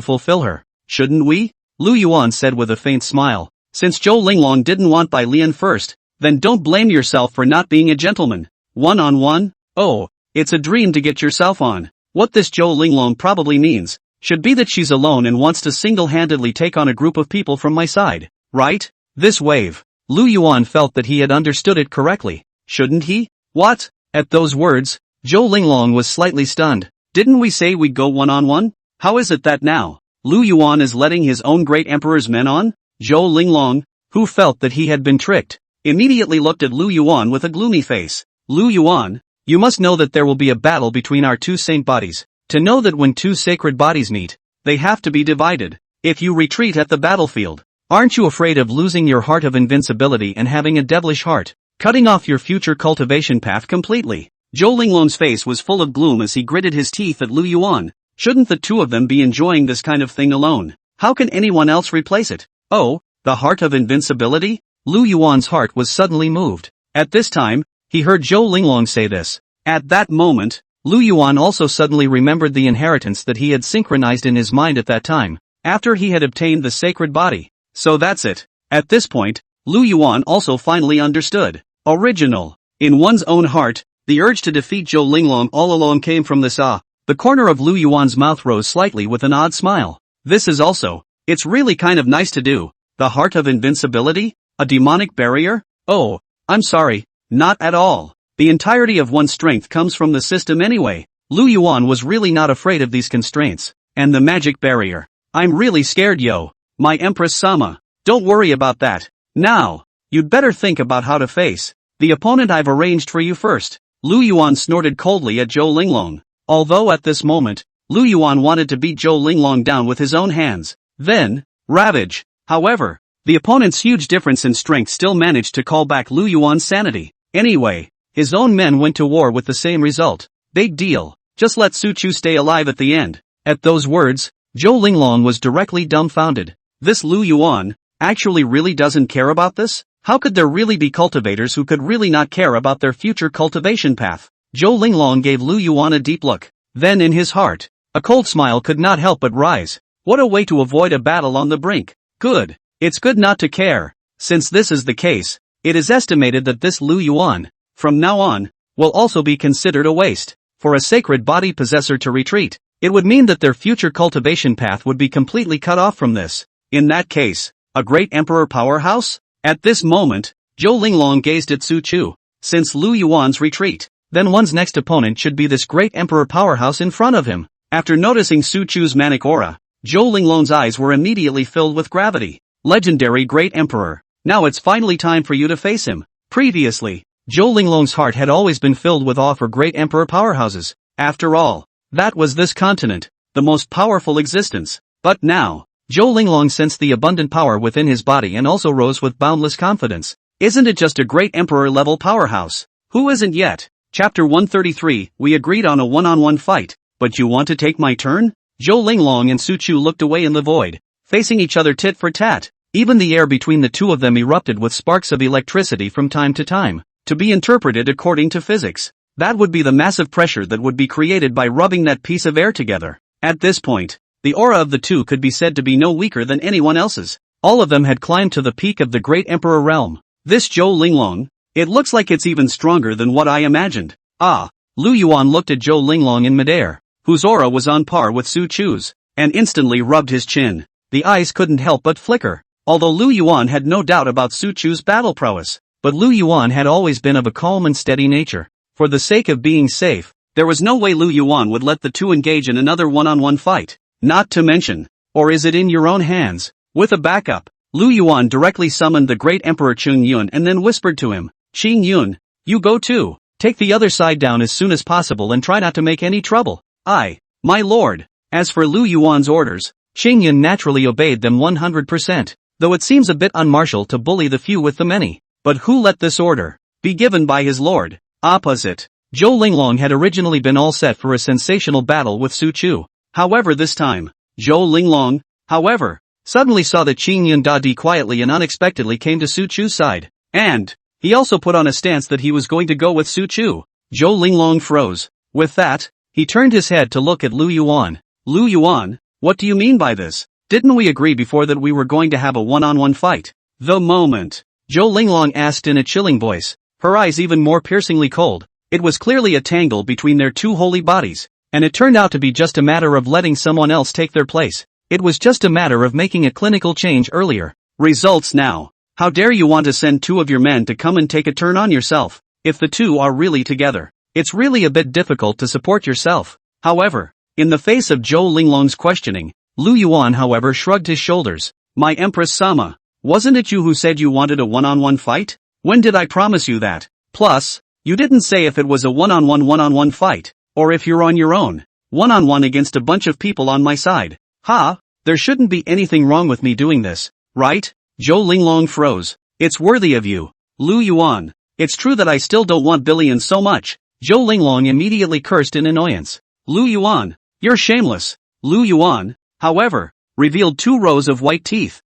fulfill her, shouldn't we? Lu Yuan said with a faint smile. Since Zhou Linglong didn't want Bai Lian first, then don't blame yourself for not being a gentleman. One-on-one? Oh, it's a dream to get yourself on. What this Zhou Linglong probably means should be that she's alone and wants to single-handedly take on a group of people from my side, right? This wave. Lu Yuan felt that he had understood it correctly. Shouldn't he? What? At those words, Zhou Linglong was slightly stunned. Didn't we say we'd go one-on-one? How is it that now Lu Yuan is letting his own great emperor's men on? Zhou Linglong, who felt that he had been tricked, immediately looked at Lu Yuan with a gloomy face. Lu Yuan, you must know that there will be a battle between our two saint bodies. To know that when two sacred bodies meet, they have to be divided. If you retreat at the battlefield, aren't you afraid of losing your heart of invincibility and having a devilish heart, cutting off your future cultivation path completely? Zhou Linglong's face was full of gloom as he gritted his teeth at Lu Yuan. Shouldn't the two of them be enjoying this kind of thing alone? How can anyone else replace it? Oh, the heart of invincibility? Lu Yuan's heart was suddenly moved. At this time, he heard Zhou Linglong say this. At that moment, Lu Yuan also suddenly remembered the inheritance that he had synchronized in his mind at that time, after he had obtained the sacred body. So that's it. At this point, Lu Yuan also finally understood. Original. In one's own heart, the urge to defeat Zhou Linglong all along came from this The corner of Lu Yuan's mouth rose slightly with an odd smile. This is also, it's really kind of nice to do. The heart of invincibility? A demonic barrier? Oh, I'm sorry, not at all. The entirety of one's strength comes from the system anyway. Lu Yuan was really not afraid of these constraints. And the magic barrier. I'm really scared, yo. My Empress-sama. Don't worry about that. Now, you'd better think about how to face the opponent I've arranged for you first. Lu Yuan snorted coldly at Zhou Linglong. Although at this moment, Lu Yuan wanted to beat Zhou Linglong down with his own hands. Then, ravage. However, the opponent's huge difference in strength still managed to call back Lu Yuan's sanity. Anyway, his own men went to war with the same result. Big deal. Just let Su Chu stay alive at the end. At those words, Zhou Linglong was directly dumbfounded. This Lu Yuan actually really doesn't care about this? How could there really be cultivators who could really not care about their future cultivation path? Zhou Linglong gave Lu Yuan a deep look. Then in his heart, a cold smile could not help but rise. What a way to avoid a battle on the brink. Good. It's good not to care. Since this is the case, it is estimated that this Lu Yuan, from now on, will also be considered a waste. For a sacred body possessor to retreat, it would mean that their future cultivation path would be completely cut off from this. In that case, a great emperor powerhouse? At this moment, Zhou Linglong gazed at Su Chu. Since Lu Yuan's retreat, then one's next opponent should be this great emperor powerhouse in front of him. After noticing Su Chu's manic aura, Zhou Linglong's eyes were immediately filled with gravity. legendary great emperor. Now it's finally time for you to face him. Previously, Zhou Linglong's heart had always been filled with awe for great emperor powerhouses. After all, that was this continent, the most powerful existence. But now, Zhou Linglong sensed the abundant power within his body and also rose with boundless confidence. Isn't it just a great emperor-level powerhouse? Who isn't yet? Chapter 133, we agreed on a one-on-one fight, but you want to take my turn? Zhou Linglong and Su Chu looked away in the void, facing each other tit for tat. Even the air between the two of them erupted with sparks of electricity from time to time, to be interpreted according to physics. That would be the massive pressure that would be created by rubbing that piece of air together. At this point, the aura of the two could be said to be no weaker than anyone else's. All of them had climbed to the peak of the great emperor realm. This Zhou Linglong, it looks like it's even stronger than what I imagined. Ah, Lu Yuan looked at Zhou Linglong in midair, whose aura was on par with Su Chu's, and instantly rubbed his chin. The eyes couldn't help but flicker. Although Lu Yuan had no doubt about Su Chu's battle prowess, but Lu Yuan had always been of a calm and steady nature. For the sake of being safe, there was no way Lu Yuan would let the two engage in another one-on-one fight. Not to mention, or is it in your own hands? With a backup, Lu Yuan directly summoned the great emperor Qing Yun and then whispered to him, Qing Yun, you go too. Take the other side down as soon as possible and try not to make any trouble. Aye, my lord. As for Lu Yuan's orders, Qing Yun naturally obeyed them 100%, though it seems a bit unmartial to bully the few with the many. But who let this order be given by his lord? Opposite, Zhou Linglong had originally been all set for a sensational battle with Su Chu. However this time, Zhou Linglong, however, suddenly saw that Qing Yun Dadi quietly and unexpectedly came to Su Chu's side. And he also put on a stance that he was going to go with Su Chu. Zhou Linglong froze. With that, he turned his head to look at Lu Yuan. Lu Yuan, what do you mean by this? Didn't we agree before that we were going to have a one-on-one fight? The moment, Zhou Linglong asked in a chilling voice, her eyes even more piercingly cold. It was clearly a tangle between their two holy bodies, and it turned out to be just a matter of letting someone else take their place. It was just a matter of making a clinical change earlier. Results now. How dare you want to send two of your men to come and take a turn on yourself? If the two are really together, it's really a bit difficult to support yourself. However, in the face of Zhou Linglong's questioning, Lu Yuan however shrugged his shoulders. My Empress Sama, wasn't it you who said you wanted a one-on-one fight? When did I promise you that? Plus, you didn't say if it was a one-on-one fight, or if you're on your own, one-on-one against a bunch of people on my side. Ha, there shouldn't be anything wrong with me doing this, right? Zhou Linglong froze. It's worthy of you, Lu Yuan. It's true that I still don't want billions so much. Zhou Linglong immediately cursed in annoyance. Lu Yuan, you're shameless. Lu Yuan, however, revealed 2 rows of white teeth.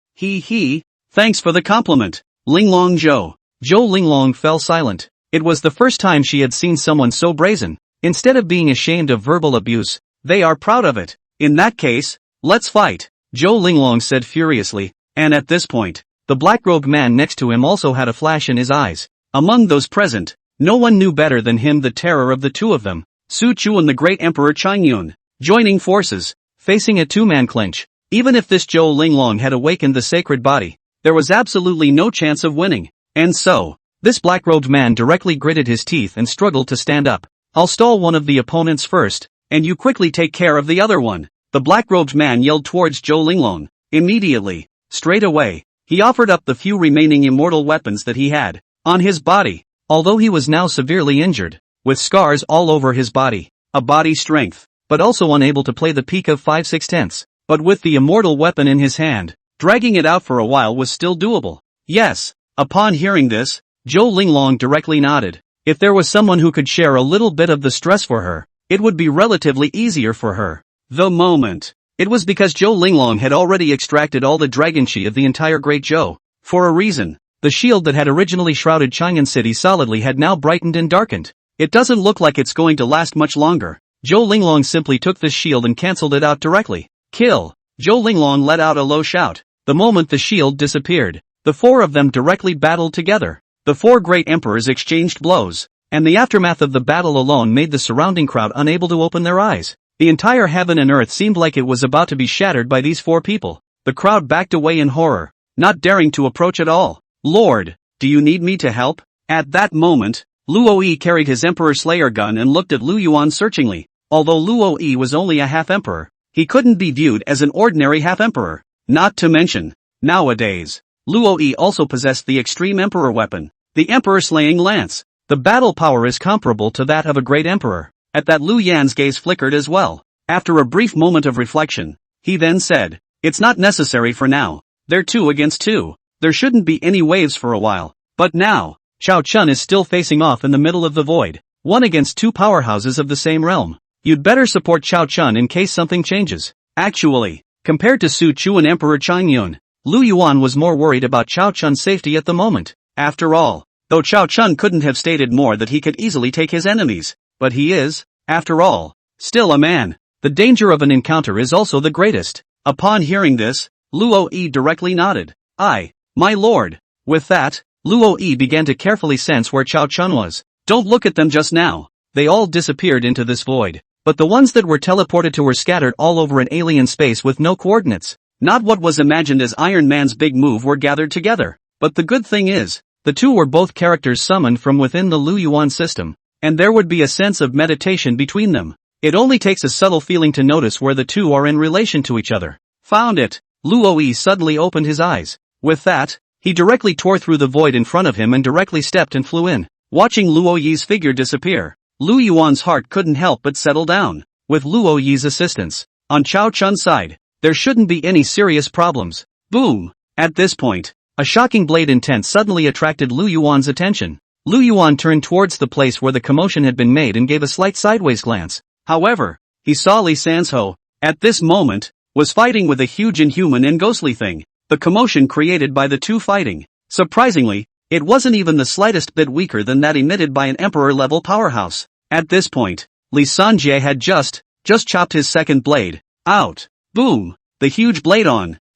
Thanks for the compliment, Linglong Zhou. Zhou Linglong fell silent. It was the first time she had seen someone so brazen. Instead of being ashamed of verbal abuse, they are proud of it. In that case, let's fight, Zhou Linglong said furiously. And at this point, the black-robed man next to him also had a flash in his eyes. Among those present, no one knew better than him the terror of the two of them, Su Chu and the great emperor Qing Yun, joining forces, facing a two-man clinch. Even if this Zhou Linglong had awakened the sacred body, there was absolutely no chance of winning. And so, this black-robed man directly gritted his teeth and struggled to stand up. I'll stall one of the opponents first, and you quickly take care of the other one, the black-robed man yelled towards Zhou Linglong. Immediately, straight away, he offered up the few remaining immortal weapons that he had on his body. Although he was now severely injured, with scars all over his body, a body strength, but also unable to play the peak of 5/6. But with the immortal weapon in his hand, dragging it out for a while was still doable. Yes. Upon hearing this, Zhou Linglong directly nodded. If there was someone who could share a little bit of the stress for her, it would be relatively easier for her. The moment. It was because Zhou Linglong had already extracted all the dragon chi of the entire Great Zhou. For a reason, the shield that had originally shrouded Chang'an City solidly had now brightened and darkened. It doesn't look like it's going to last much longer. Zhou Linglong simply took this shield and cancelled it out directly. Kill! Zhou Linglong let out a low shout. The moment the shield disappeared, the 4 of them directly battled together. The 4 great emperors exchanged blows, and the aftermath of the battle alone made the surrounding crowd unable to open their eyes. The entire heaven and earth seemed like it was about to be shattered by these 4 people. The crowd backed away in horror, not daring to approach at all. Lord, do you need me to help? At that moment, Luo Yi carried his Emperor Slayer gun and looked at Lu Yuan searchingly. Although Luo Yi was only a half-emperor, he couldn't be viewed as an ordinary half-emperor. Not to mention, Nowadays, Luo Yi also possessed the extreme emperor weapon, the emperor-slaying lance. The battle power is comparable to that of a great emperor. At that, Lu Yan's gaze flickered as well. After a brief moment of reflection, he then said, "It's not necessary for now. They're 2 against 2. There shouldn't be any waves for a while. But now, Chao Chun is still facing off in the middle of the void, 1 against 2 powerhouses of the same realm. You'd better support Chao Chun in case something changes." Actually, compared to Su Chu and Emperor Changyun, Lu Yuan was more worried about Chao Chun's safety at the moment. After all, though Chao Chun couldn't have stated more that he could easily take his enemies, but he is, after all, still a man. The danger of an encounter is also the greatest. Upon hearing this, Luo Yi directly nodded. "Aye, my lord." With that, Luo Yi began to carefully sense where Chao Chun was. Don't look at them just now. They all disappeared into this void. But the ones that were teleported to were scattered all over an alien space with no coordinates. Not what was imagined as Iron Man's big move were gathered together. But the good thing is, the 2 were both characters summoned from within the Lu Yuan system, and there would be a sense of meditation between them. It only takes a subtle feeling to notice where the 2 are in relation to each other. Found it. Luo Yi suddenly opened his eyes. With that, he directly tore through the void in front of him and directly stepped and flew in. Watching Luo Yi's figure disappear, Lu Yuan's heart couldn't help but settle down. With Luo Yi's assistance, on Chao Chun's side, there shouldn't be any serious problems. Boom! At this point, a shocking blade intent suddenly attracted Lu Yuan's attention. Lu Yuan turned towards the place where the commotion had been made and gave a slight sideways glance. However, he saw Li Sanzhou, at this moment, was fighting with a huge inhuman and ghostly thing. The commotion created by the 2 fighting, surprisingly, it wasn't even the slightest bit weaker than that emitted by an emperor-level powerhouse. At this point, Li Sanjie had just chopped his second blade out. Boom! The huge blade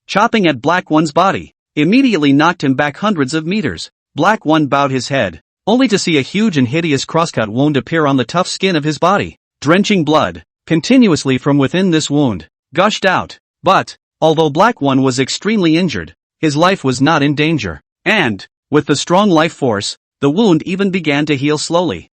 chopping at Black One's body, immediately knocked him back hundreds of meters. Black One bowed his head, only to see a huge and hideous crosscut wound appear on the tough skin of his body. Drenching blood, continuously from within this wound, gushed out. But, although Black One was extremely injured, his life was not in danger. And, with the strong life force, the wound even began to heal slowly.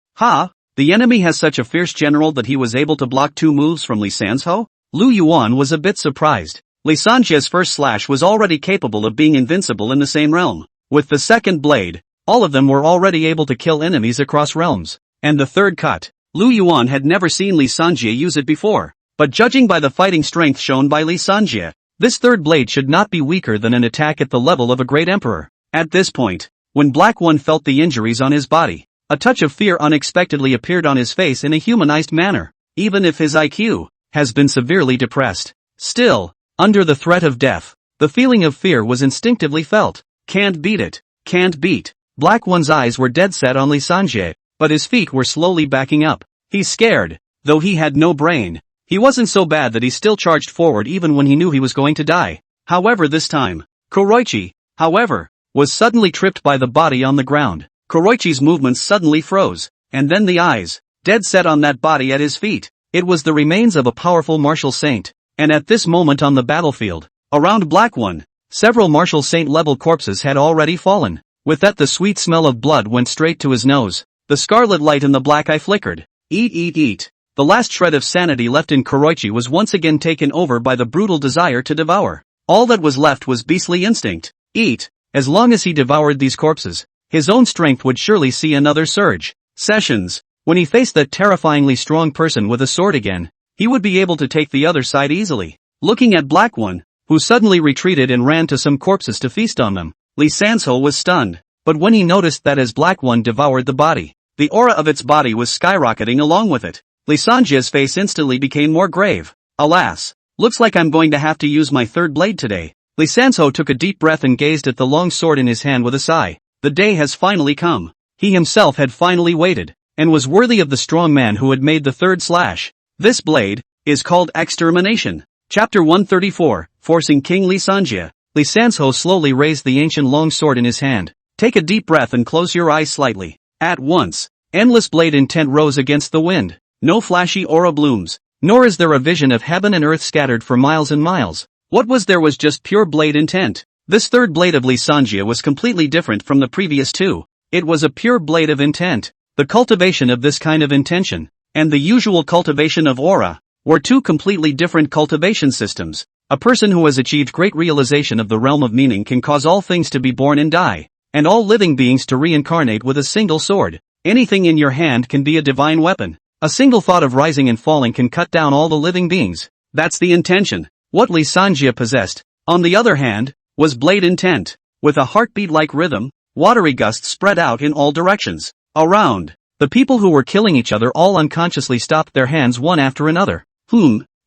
The enemy has such a fierce general that he was able to block 2 moves from Li Sanzhou? Lu Yuan was a bit surprised. Li Sanjie's first slash was already capable of being invincible in the same realm. With the second blade, all of them were already able to kill enemies across realms. And the third cut, Lu Yuan had never seen Li Sanjie use it before. But judging by the fighting strength shown by Li Sanjie, this third blade should not be weaker than an attack at the level of a great emperor. At this point, when Black One felt the injuries on his body, a touch of fear unexpectedly appeared on his face in a humanized manner. Even if his IQ has been severely depressed, still, under the threat of death, the feeling of fear was instinctively felt. Can't beat it. Can't beat. Black One's eyes were dead set on Li Sanjie, but his feet were slowly backing up. He's scared, though he had no brain. He wasn't so bad that he still charged forward even when he knew he was going to die. However, this time, Kuroichi, however, was suddenly tripped by the body on the ground. Kuroichi's movements suddenly froze, and then the eyes, dead set on that body at his feet. It was the remains of a powerful martial saint, and at this moment on the battlefield, around Black One, several martial saint-level corpses had already fallen. With that, the sweet smell of blood went straight to his nose. The scarlet light in the black eye flickered. Eat. The last shred of sanity left in Kuroichi was once again taken over by the brutal desire to devour. All that was left was beastly instinct. Eat. As long as he devoured these corpses, his own strength would surely see another surge. Sessions. When he faced that terrifyingly strong person with a sword again, he would be able to take the other side easily. Looking at Black One, who suddenly retreated and ran to some corpses to feast on them, Li Sanzhou was stunned. But when he noticed that as Black One devoured the body, the aura of its body was skyrocketing along with it, Li Sanjie's face instantly became more grave. Alas, looks like I'm going to have to use my third blade today. Li Sanzhou took a deep breath and gazed at the long sword in his hand with a sigh. The day has finally come. He himself had finally waited, and was worthy of the strong man who had made the third slash. This blade is called Extermination. Chapter 134, Forcing King Li Sanjie. Li Sanzhou slowly raised the ancient long sword in his hand. Take a deep breath and close your eyes slightly. At once, endless blade intent rose against the wind. No flashy aura blooms, nor is there a vision of heaven and earth scattered for miles and miles. What was there was just pure blade intent. This third blade of Li Sanjie was completely different from the previous two. It was a pure blade of intent. The cultivation of this kind of intention, and the usual cultivation of aura, were two completely different cultivation systems. A person who has achieved great realization of the realm of meaning can cause all things to be born and die, and all living beings to reincarnate with a single sword. Anything in your hand can be a divine weapon. A single thought of rising and falling can cut down all the living beings. That's the intention. What Lee Sanjia possessed, on the other hand, was blade intent. With a heartbeat-like rhythm, watery gusts spread out in all directions. Around, the people who were killing each other all unconsciously stopped their hands one after another.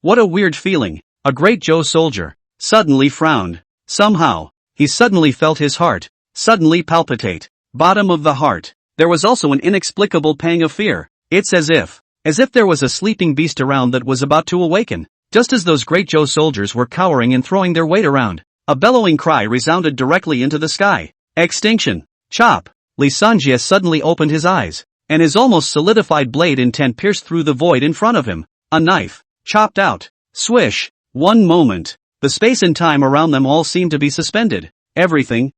What a weird feeling. A great Joe soldier suddenly frowned. Somehow, he suddenly felt his heart suddenly palpitate. Bottom of the heart. There was also an inexplicable pang of fear. It's as if there was a sleeping beast around that was about to awaken. Just as those great Joe soldiers were cowering and throwing their weight around, a bellowing cry resounded directly into the sky. Extinction. Chop. Lee Sanjia suddenly opened his eyes, and his almost solidified blade intent pierced through the void in front of him. A knife. Chopped out. Swish. One moment. The space and time around them all seemed to be suspended. Everything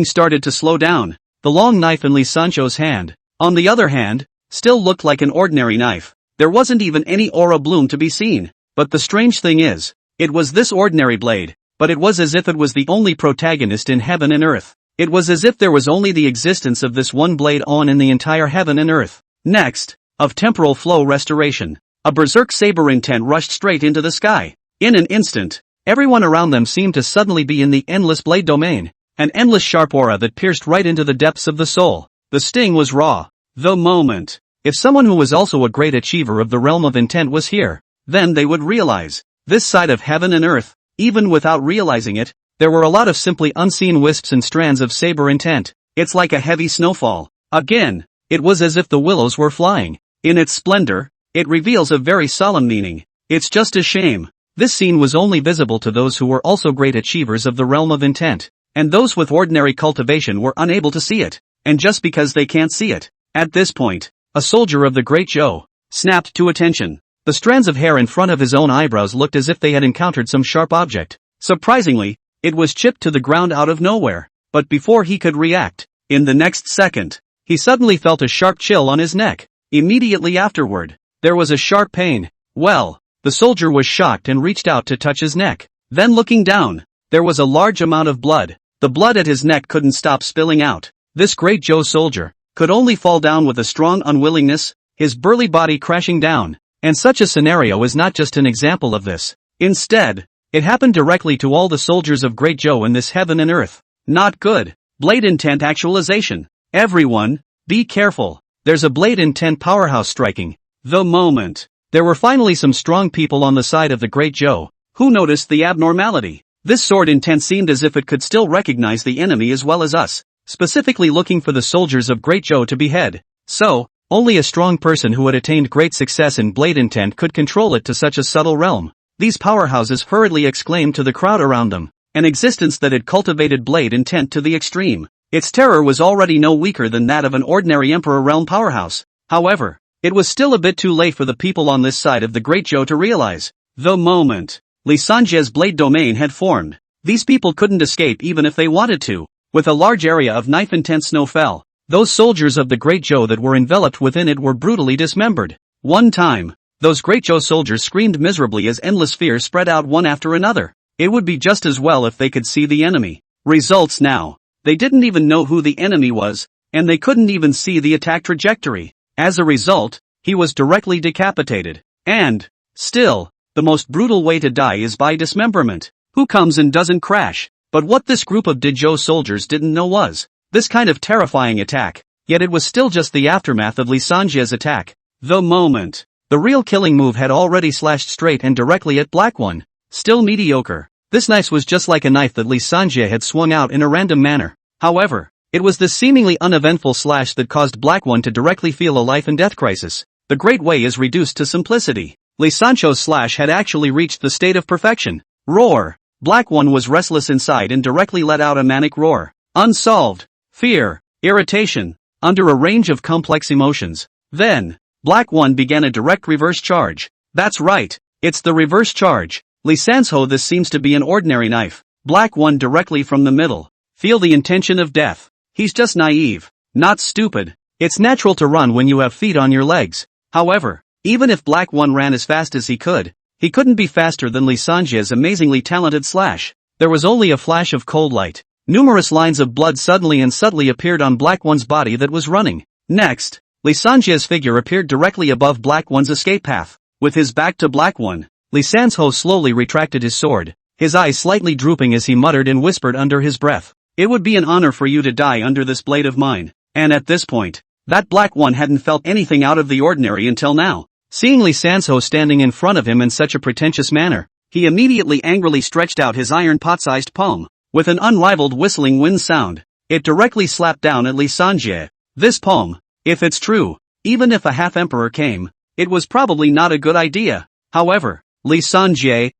started to slow down. The long knife in Lee Sancho's hand, on the other hand, still looked like an ordinary knife. There wasn't even any aura bloom to be seen. But the strange thing is, it was this ordinary blade, but it was as if it was the only protagonist in heaven and earth. It was as if there was only the existence of this one blade on in the entire heaven and earth. Next, of temporal flow restoration, a berserk saber intent rushed straight into the sky. In an instant, everyone around them seemed to suddenly be in the endless blade domain, an endless sharp aura that pierced right into the depths of the soul. The sting was raw. The moment. If someone who was also a great achiever of the realm of intent was here, then they would realize, this side of heaven and earth, even without realizing it, there were a lot of simply unseen wisps and strands of saber intent. It's like a heavy snowfall. Again, it was as if the willows were flying. In its splendor, it reveals a very solemn meaning. It's just a shame. This scene was only visible to those who were also great achievers of the realm of intent, and those with ordinary cultivation were unable to see it. And just because they can't see it, at this point, a soldier of the Great Joe snapped to attention. The strands of hair in front of his own eyebrows looked as if they had encountered some sharp object. Surprisingly, it was chipped to the ground out of nowhere. But before he could react, in the next second, he suddenly felt a sharp chill on his neck. Immediately afterward, there was a sharp pain. Well, the soldier was shocked and reached out to touch his neck. Then looking down, there was a large amount of blood. The blood at his neck couldn't stop spilling out. This Great Joe soldier could only fall down with a strong unwillingness, his burly body crashing down. And such a scenario is not just an example of this. Instead, it happened directly to all the soldiers of Great Joe in this heaven and earth. Not good. Blade intent actualization. Everyone, be careful. There's a blade intent powerhouse striking. The moment. There were finally some strong people on the side of the Great Joe, who noticed the abnormality. This sword intent seemed as if it could still recognize the enemy as well as us, specifically looking for the soldiers of Great Joe to behead. So, only a strong person who had attained great success in blade intent could control it to such a subtle realm. These powerhouses hurriedly exclaimed to the crowd around them, an existence that had cultivated blade intent to the extreme. Its terror was already no weaker than that of an ordinary Emperor realm powerhouse. However, it was still a bit too late for the people on this side of the Great Joe to realize. The moment Lee Sanjia's blade domain had formed, these people couldn't escape even if they wanted to. With a large area of knife intent snow fell, those soldiers of the Great Joe that were enveloped within it were brutally dismembered. One time, those Great Joe soldiers screamed miserably as endless fear spread out one after another. It would be just as well if they could see the enemy. Results now. They didn't even know who the enemy was, and they couldn't even see the attack trajectory. As a result, he was directly decapitated. And, still, the most brutal way to die is by dismemberment. Who comes and doesn't crash? But what this group of Joe soldiers didn't know was this kind of terrifying attack. Yet it was still just the aftermath of Lee Sanjia's attack. The moment. The real killing move had already slashed straight and directly at Black One. Still mediocre. This knife was just like a knife that Lee Sanjia had swung out in a random manner. However, it was this seemingly uneventful slash that caused Black One to directly feel a life and death crisis. The Great Way is reduced to simplicity. Lee Sancho's slash had actually reached the state of perfection. Roar. Black One was restless inside and directly let out a manic roar. Unsolved. Fear. Irritation. Under a range of complex emotions. Then, Black One began a direct reverse charge. That's right. It's the reverse charge. Lee Sancho, this seems to be an ordinary knife. Black One directly from the middle. Feel the intention of death. He's just naive. Not stupid. It's natural to run when you have feet on your legs. However, even if Black One ran as fast as he could, He couldn't be faster than Li Sanjie's amazingly talented slash. There was only a flash of cold light. Numerous lines of blood suddenly and subtly appeared on Black One's body that was running. Next, Li Sanjie's figure appeared directly above Black One's escape path. With his back to Black One, Li Sanzho slowly retracted his sword, his eyes slightly drooping as he muttered and whispered under his breath. It would be an honor for you to die under this blade of mine. And at this point, that Black One hadn't felt anything out of the ordinary until now. Seeing Li Sanzho standing in front of him in such a pretentious manner, he immediately angrily stretched out his iron pot-sized palm. With an unrivaled whistling wind sound, it directly slapped down at Li Sanjie. This palm, if it's true, even if a half-emperor came, it was probably not a good idea. However, Li Sanjie,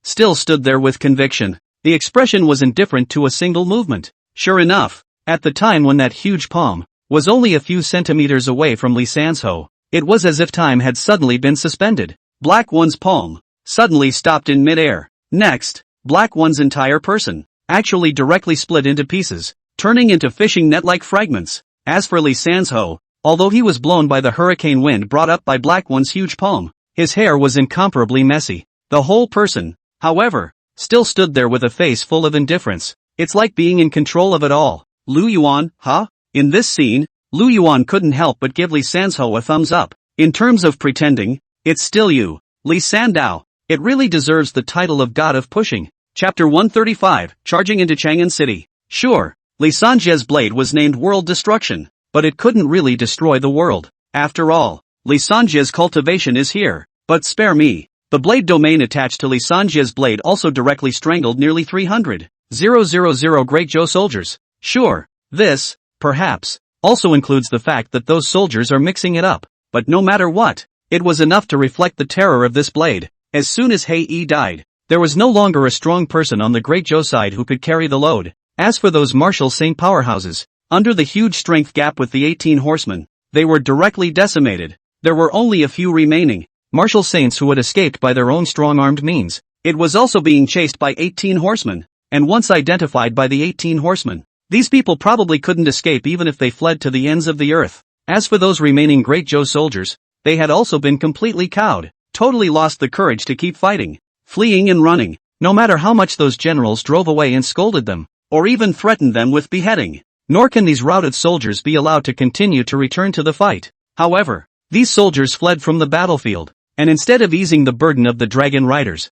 still stood there with conviction. The expression was indifferent to a single movement. Sure enough, at the time when that huge palm was only a few centimeters away from Li Sanzho, it was as if time had suddenly been suspended. Black One's palm suddenly stopped in mid-air. Next, Black One's entire person actually directly split into pieces, turning into fishing net-like fragments. As for Li Sanzho, although he was blown by the hurricane wind brought up by Black One's huge palm, his hair was incomparably messy. The whole person, however, still stood there with a face full of indifference. It's like being in control of it all. Lu Yuan, huh? In this scene, Lu Yuan couldn't help but give Li Sanzho a thumbs up. In terms of pretending, it's still you, Li Sandao. It really deserves the title of God of Pushing. Chapter 135, Charging into Chang'an City. Sure, Li Sanjie's blade was named World Destruction, but it couldn't really destroy the world. After all, Li Sanjie's cultivation is here. But spare me. The blade domain attached to Li Sanjie's blade also directly strangled nearly 300,000 Great Zhou soldiers. Sure, this, perhaps, also includes the fact that those soldiers are mixing it up. But no matter what, it was enough to reflect the terror of this blade. As soon as Hei Yi died, there was no longer a strong person on the Great Zhou side who could carry the load. As for those martial saint powerhouses, under the huge strength gap with the 18 horsemen, they were directly decimated. There were only a few remaining martial saints who had escaped by their own strong-armed means. It was also being chased by 18 horsemen, and once identified by the 18 horsemen, these people probably couldn't escape even if they fled to the ends of the earth. As for those remaining Great Zhou soldiers, they had also been completely cowed, totally lost the courage to keep fighting, fleeing and running, no matter how much those generals drove away and scolded them, or even threatened them with beheading. Nor can these routed soldiers be allowed to continue to return to the fight. However, these soldiers fled from the battlefield, and instead of easing the burden of the dragon riders,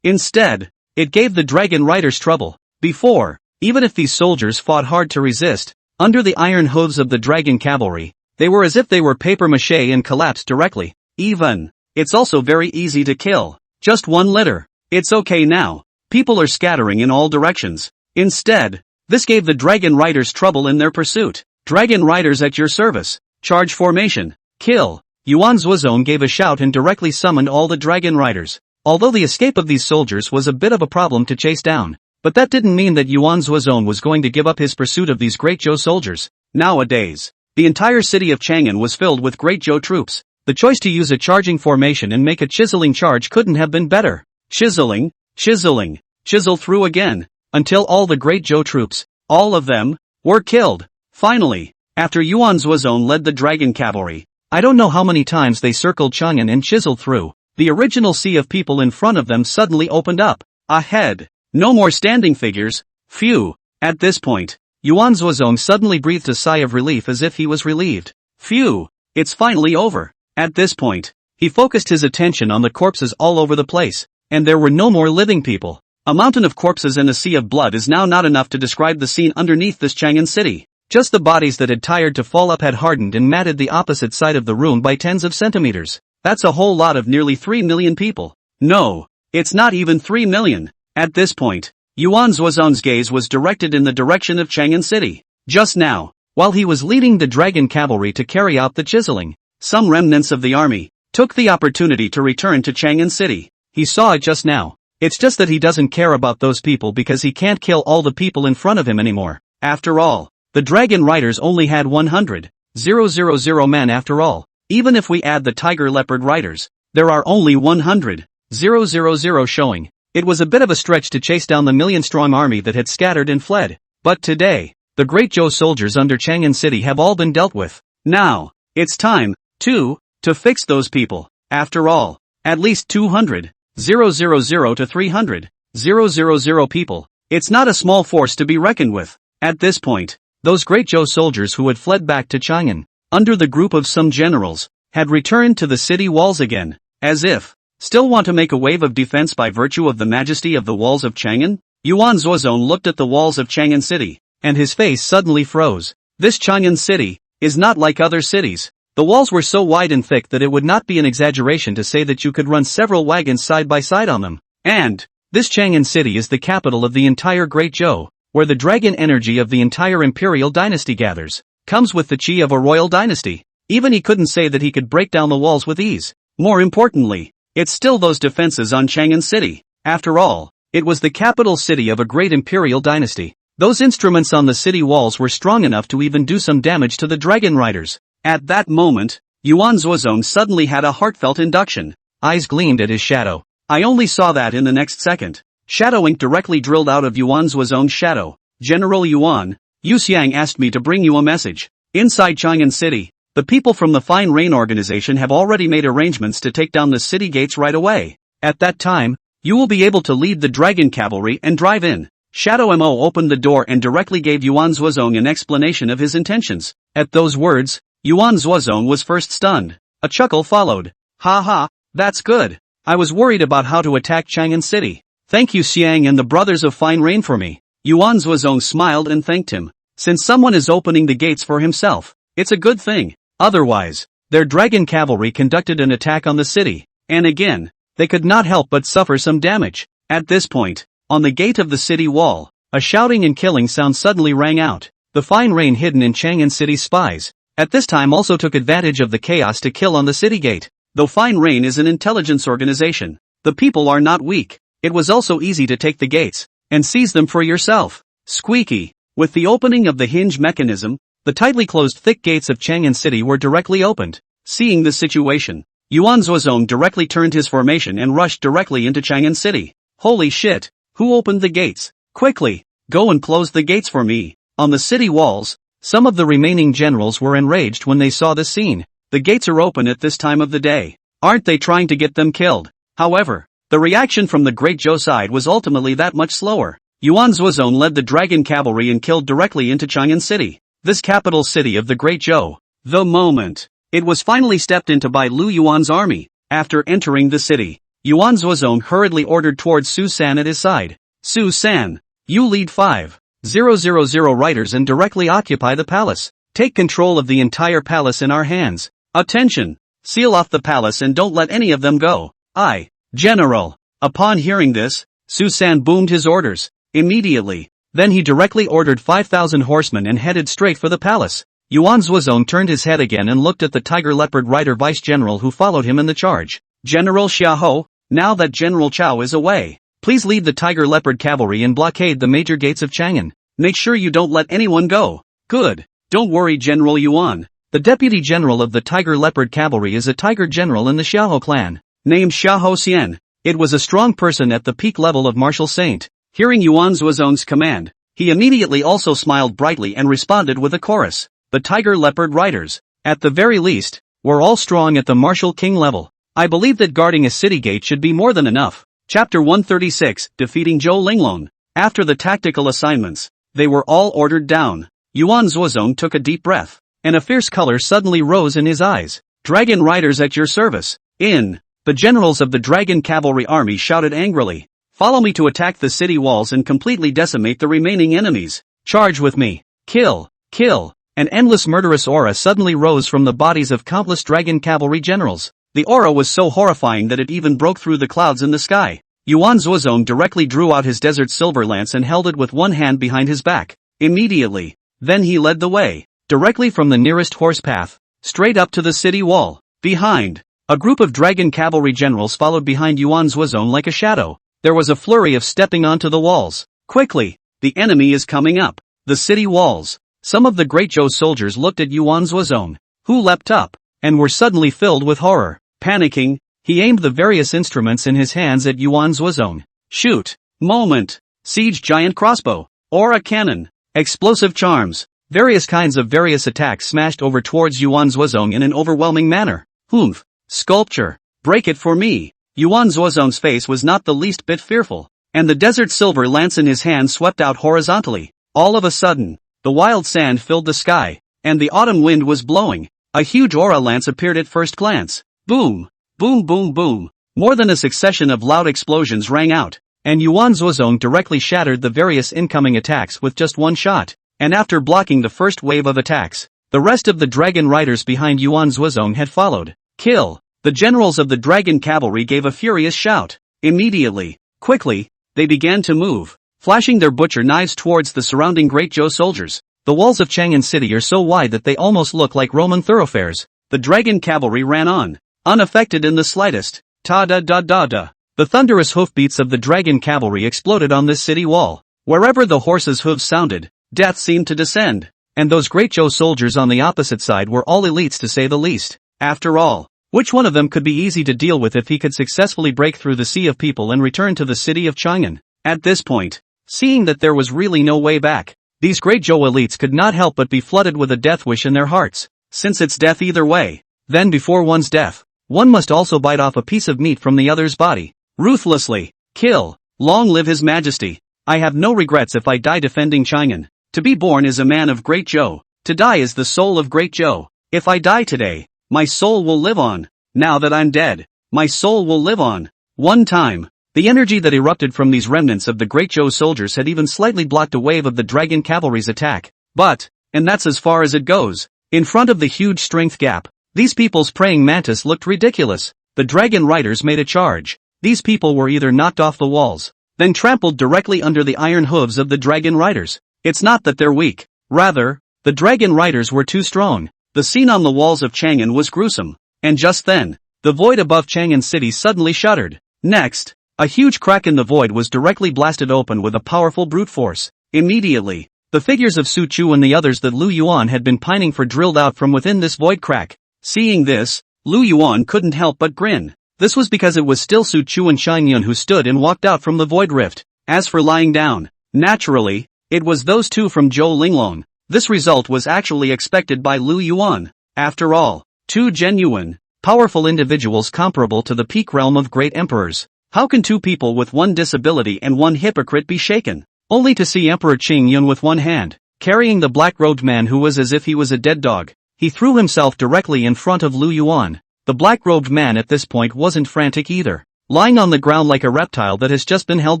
instead, it gave the dragon riders trouble. Before, even if these soldiers fought hard to resist, under the iron hooves of the dragon cavalry, they were as if they were papier-mâché and collapsed directly. It's also very easy to kill. Just one litter. It's okay now. People are scattering in all directions. Instead, this gave the dragon riders trouble in their pursuit. Dragon riders at your service. Charge formation. Kill. Yuan Zuozong gave a shout and directly summoned all the dragon riders. Although the escape of these soldiers was a bit of a problem to chase down, but that didn't mean that Yuan Zuozong was going to give up his pursuit of these Great Zhou soldiers. Nowadays, the entire city of Chang'an was filled with Great Zhou troops. The choice to use a charging formation and make a chiseling charge couldn't have been better. Chiseling, chisel through again, until all the Great Zhou troops, all of them, were killed. Finally, after Yuan Zuozong led the dragon cavalry, I don't know how many times they circled Chang'an and chiseled through, the original sea of people in front of them suddenly opened up. Ahead. No more standing figures. Phew. At this point, Yuan Zuozong suddenly breathed a sigh of relief as if he was relieved. Phew. It's finally over. At this point, he focused his attention on the corpses all over the place, and there were no more living people. A mountain of corpses and a sea of blood is now not enough to describe the scene underneath this Chang'an city. Just the bodies that had tired to fall up had hardened and matted the opposite side of the room by tens of centimeters. That's a whole lot of nearly 3 million people. No, it's not even 3 million. At this point, Yuan Zuozong's gaze was directed in the direction of Chang'an city. Just now, while he was leading the dragon cavalry to carry out the chiseling, some remnants of the army took the opportunity to return to Chang'an city. He saw it just now. It's just that he doesn't care about those people because he can't kill all the people in front of him anymore. After all, the dragon riders only had 100,000 men after all. Even if we add the tiger leopard riders, there are only 100,000 showing. It was a bit of a stretch to chase down the million-strong army that had scattered and fled. But today, the Great Zhou soldiers under Chang'an city have all been dealt with. Now, it's time to fix those people. After all, At least 200, 000 to 300, 000 people. It's not a small force to be reckoned with. At this point, those great Zhou soldiers who had fled back to Chang'an, under the group of some generals, had returned to the city walls again, as if, still want to make a wave of defense by virtue of the majesty of the walls of Chang'an? Yuan Zuozong looked at the walls of Chang'an city, and his face suddenly froze. This Chang'an city is not like other cities. The walls were so wide and thick that it would not be an exaggeration to say that you could run several wagons side by side on them. And this Chang'an city is the capital of the entire Great Zhou, where the dragon energy of the entire imperial dynasty gathers, comes with the chi of a royal dynasty. Even he couldn't say that he could break down the walls with ease. More importantly, it's still those defenses on Chang'an city. After all, it was the capital city of a great imperial dynasty. Those instruments on the city walls were strong enough to even do some damage to the dragon riders. At that moment, Yuan Zuozong suddenly had a heartfelt induction. Eyes gleamed at his shadow. I only saw that in the next second. Shadow ink directly drilled out of Yuan Zuozong's shadow. General Yuan, Yu Xiang asked me to bring you a message. Inside Chang'an city, the people from the Fine Rain organization have already made arrangements to take down the city gates right away. At that time, you will be able to lead the dragon cavalry and drive in. Shadow Mo opened the door and directly gave Yuan Zuozong an explanation of his intentions. At those words, Yuan Zuozong was first stunned. A chuckle followed. Ha ha, that's good. I was worried about how to attack Chang'an city. Thank you Xiang and the brothers of Fine Rain for me. Yuan Zuozong smiled and thanked him. Since someone is opening the gates for himself, it's a good thing. Otherwise, their dragon cavalry conducted an attack on the city, and again, they could not help but suffer some damage. At this point, on the gate of the city wall, a shouting and killing sound suddenly rang out. The Fine Rain hidden in Chang'an city spies, at this time also took advantage of the chaos to kill on the city gate. Though Fine Rain is an intelligence organization, the people are not weak. It was also easy to take the gates, and seize them for yourself. Squeaky. With the opening of the hinge mechanism, the tightly closed thick gates of Chang'an city were directly opened. Seeing the situation, Yuan Zuozong directly turned his formation and rushed directly into Chang'an city. Holy shit! Who opened the gates? Quickly, go and close the gates for me. On the city walls, some of the remaining generals were enraged when they saw this scene. The gates are open at this time of the day. Aren't they trying to get them killed? However, the reaction from the Great Zhou side was ultimately that much slower. Yuan Zuozong led the dragon cavalry and killed directly into Chang'an city, this capital city of the Great Zhou. The moment it was finally stepped into by Lu Yuan's army, after entering the city, Yuan Zuozong hurriedly ordered towards Su San at his side. Su San, you lead 5,000 riders and directly occupy the palace. Take control of the entire palace in our hands. Attention! Seal off the palace and don't let any of them go. Aye, General. Upon hearing this, Su San boomed his orders. Immediately, then he directly ordered 5,000 horsemen and headed straight for the palace. Yuan Zuozong turned his head again and looked at the Tiger Leopard Rider Vice General who followed him in the charge. General Xiahou, now that General Chao is away, please lead the Tiger Leopard Cavalry and blockade the major gates of Chang'an. Make sure you don't let anyone go. Good. Don't worry General Yuan. The Deputy General of the Tiger Leopard Cavalry is a Tiger General in the Xiahou clan, named Xiahou Xian. It was a strong person at the peak level of Martial Saint. Hearing Yuan Zuozong's command, he immediately also smiled brightly and responded with a chorus. The Tiger Leopard Riders, at the very least, were all strong at the Martial King level. I believe that guarding a city gate should be more than enough. Chapter 136, Defeating Zhou Linglong. After the tactical assignments, they were all ordered down. Yuan Zuozong took a deep breath, and a fierce color suddenly rose in his eyes. Dragon Riders at your service. The generals of the Dragon Cavalry Army shouted angrily. Follow me to attack the city walls and completely decimate the remaining enemies. Charge with me. Kill, kill. An endless murderous aura suddenly rose from the bodies of countless Dragon Cavalry generals. The aura was so horrifying that it even broke through the clouds in the sky. Yuan Zuozong directly drew out his desert silver lance and held it with one hand behind his back. Immediately, then he led the way, directly from the nearest horse path, straight up to the city wall. Behind, a group of Dragon Cavalry generals followed behind Yuan Zuozong like a shadow. There was a flurry of stepping onto the walls. Quickly, the enemy is coming up. The city walls. Some of the Great Zhou soldiers looked at Yuan Zuozong, who leapt up, and were suddenly filled with horror. Panicking, he aimed the various instruments in his hands at Yuan Zuozong. Shoot! Moment! Siege giant crossbow, aura cannon, explosive charms, various kinds of various attacks smashed over towards Yuan Zuozong in an overwhelming manner. Humph! Sculpture! Break it for me! Yuan Zuozong's face was not the least bit fearful, and the desert silver lance in his hand swept out horizontally. All of a sudden, the wild sand filled the sky, and the autumn wind was blowing. A huge aura lance appeared at first glance. Boom! Boom boom boom! More than a succession of loud explosions rang out, and Yuan Zuozong directly shattered the various incoming attacks with just one shot, and after blocking the first wave of attacks, the rest of the dragon riders behind Yuan Zuozong had followed. Kill! The generals of the dragon cavalry gave a furious shout. Immediately, quickly, they began to move, flashing their butcher knives towards the surrounding Great Zhou soldiers. The walls of Chang'an City are so wide that they almost look like Roman thoroughfares. The dragon cavalry ran on, unaffected in the slightest. Ta-da-da-da-da. The thunderous hoofbeats of the dragon cavalry exploded on this city wall. Wherever the horses' hooves sounded, death seemed to descend. And those Great Zhou soldiers on the opposite side were all elites to say the least. After all, which one of them could be easy to deal with if he could successfully break through the sea of people and return to the city of Chang'an? At this point, seeing that there was really no way back, these Great Zhou elites could not help but be flooded with a death wish in their hearts. Since it's death either way, then before one's death, one must also bite off a piece of meat from the other's body. Ruthlessly. Kill. Long live His Majesty. I have no regrets if I die defending Chang'an. To be born is a man of Great Zhou. To die is the soul of Great Zhou. If I die today, my soul will live on. Now that I'm dead, my soul will live on. One time, the energy that erupted from these remnants of the Great Zhou soldiers had even slightly blocked a wave of the dragon cavalry's attack. And that's as far as it goes. In front of the huge strength gap, these people's praying mantis looked ridiculous. The dragon riders made a charge. These people were either knocked off the walls, then trampled directly under the iron hooves of the dragon riders. It's not that they're weak. Rather, the dragon riders were too strong. The scene on the walls of Chang'an was gruesome. And just then, the void above Chang'an City suddenly shuddered. Next, a huge crack in the void was directly blasted open with a powerful brute force. Immediately, the figures of Su Chu and the others that Lu Yuan had been pining for drilled out from within this void crack. Seeing this, Lu Yuan couldn't help but grin. This was because it was still Su Chu and Shang Yun who stood and walked out from the void rift. As for lying down, naturally, it was those two from Zhou Linglong. This result was actually expected by Lu Yuan. After all, two genuine, powerful individuals comparable to the peak realm of great emperors. How can two people with one disability and one hypocrite be shaken? Only to see Emperor Qing Yun with one hand, carrying the black-robed man who was as if he was a dead dog. He threw himself directly in front of Lu Yuan. The black-robed man at this point wasn't frantic either, lying on the ground like a reptile that has just been held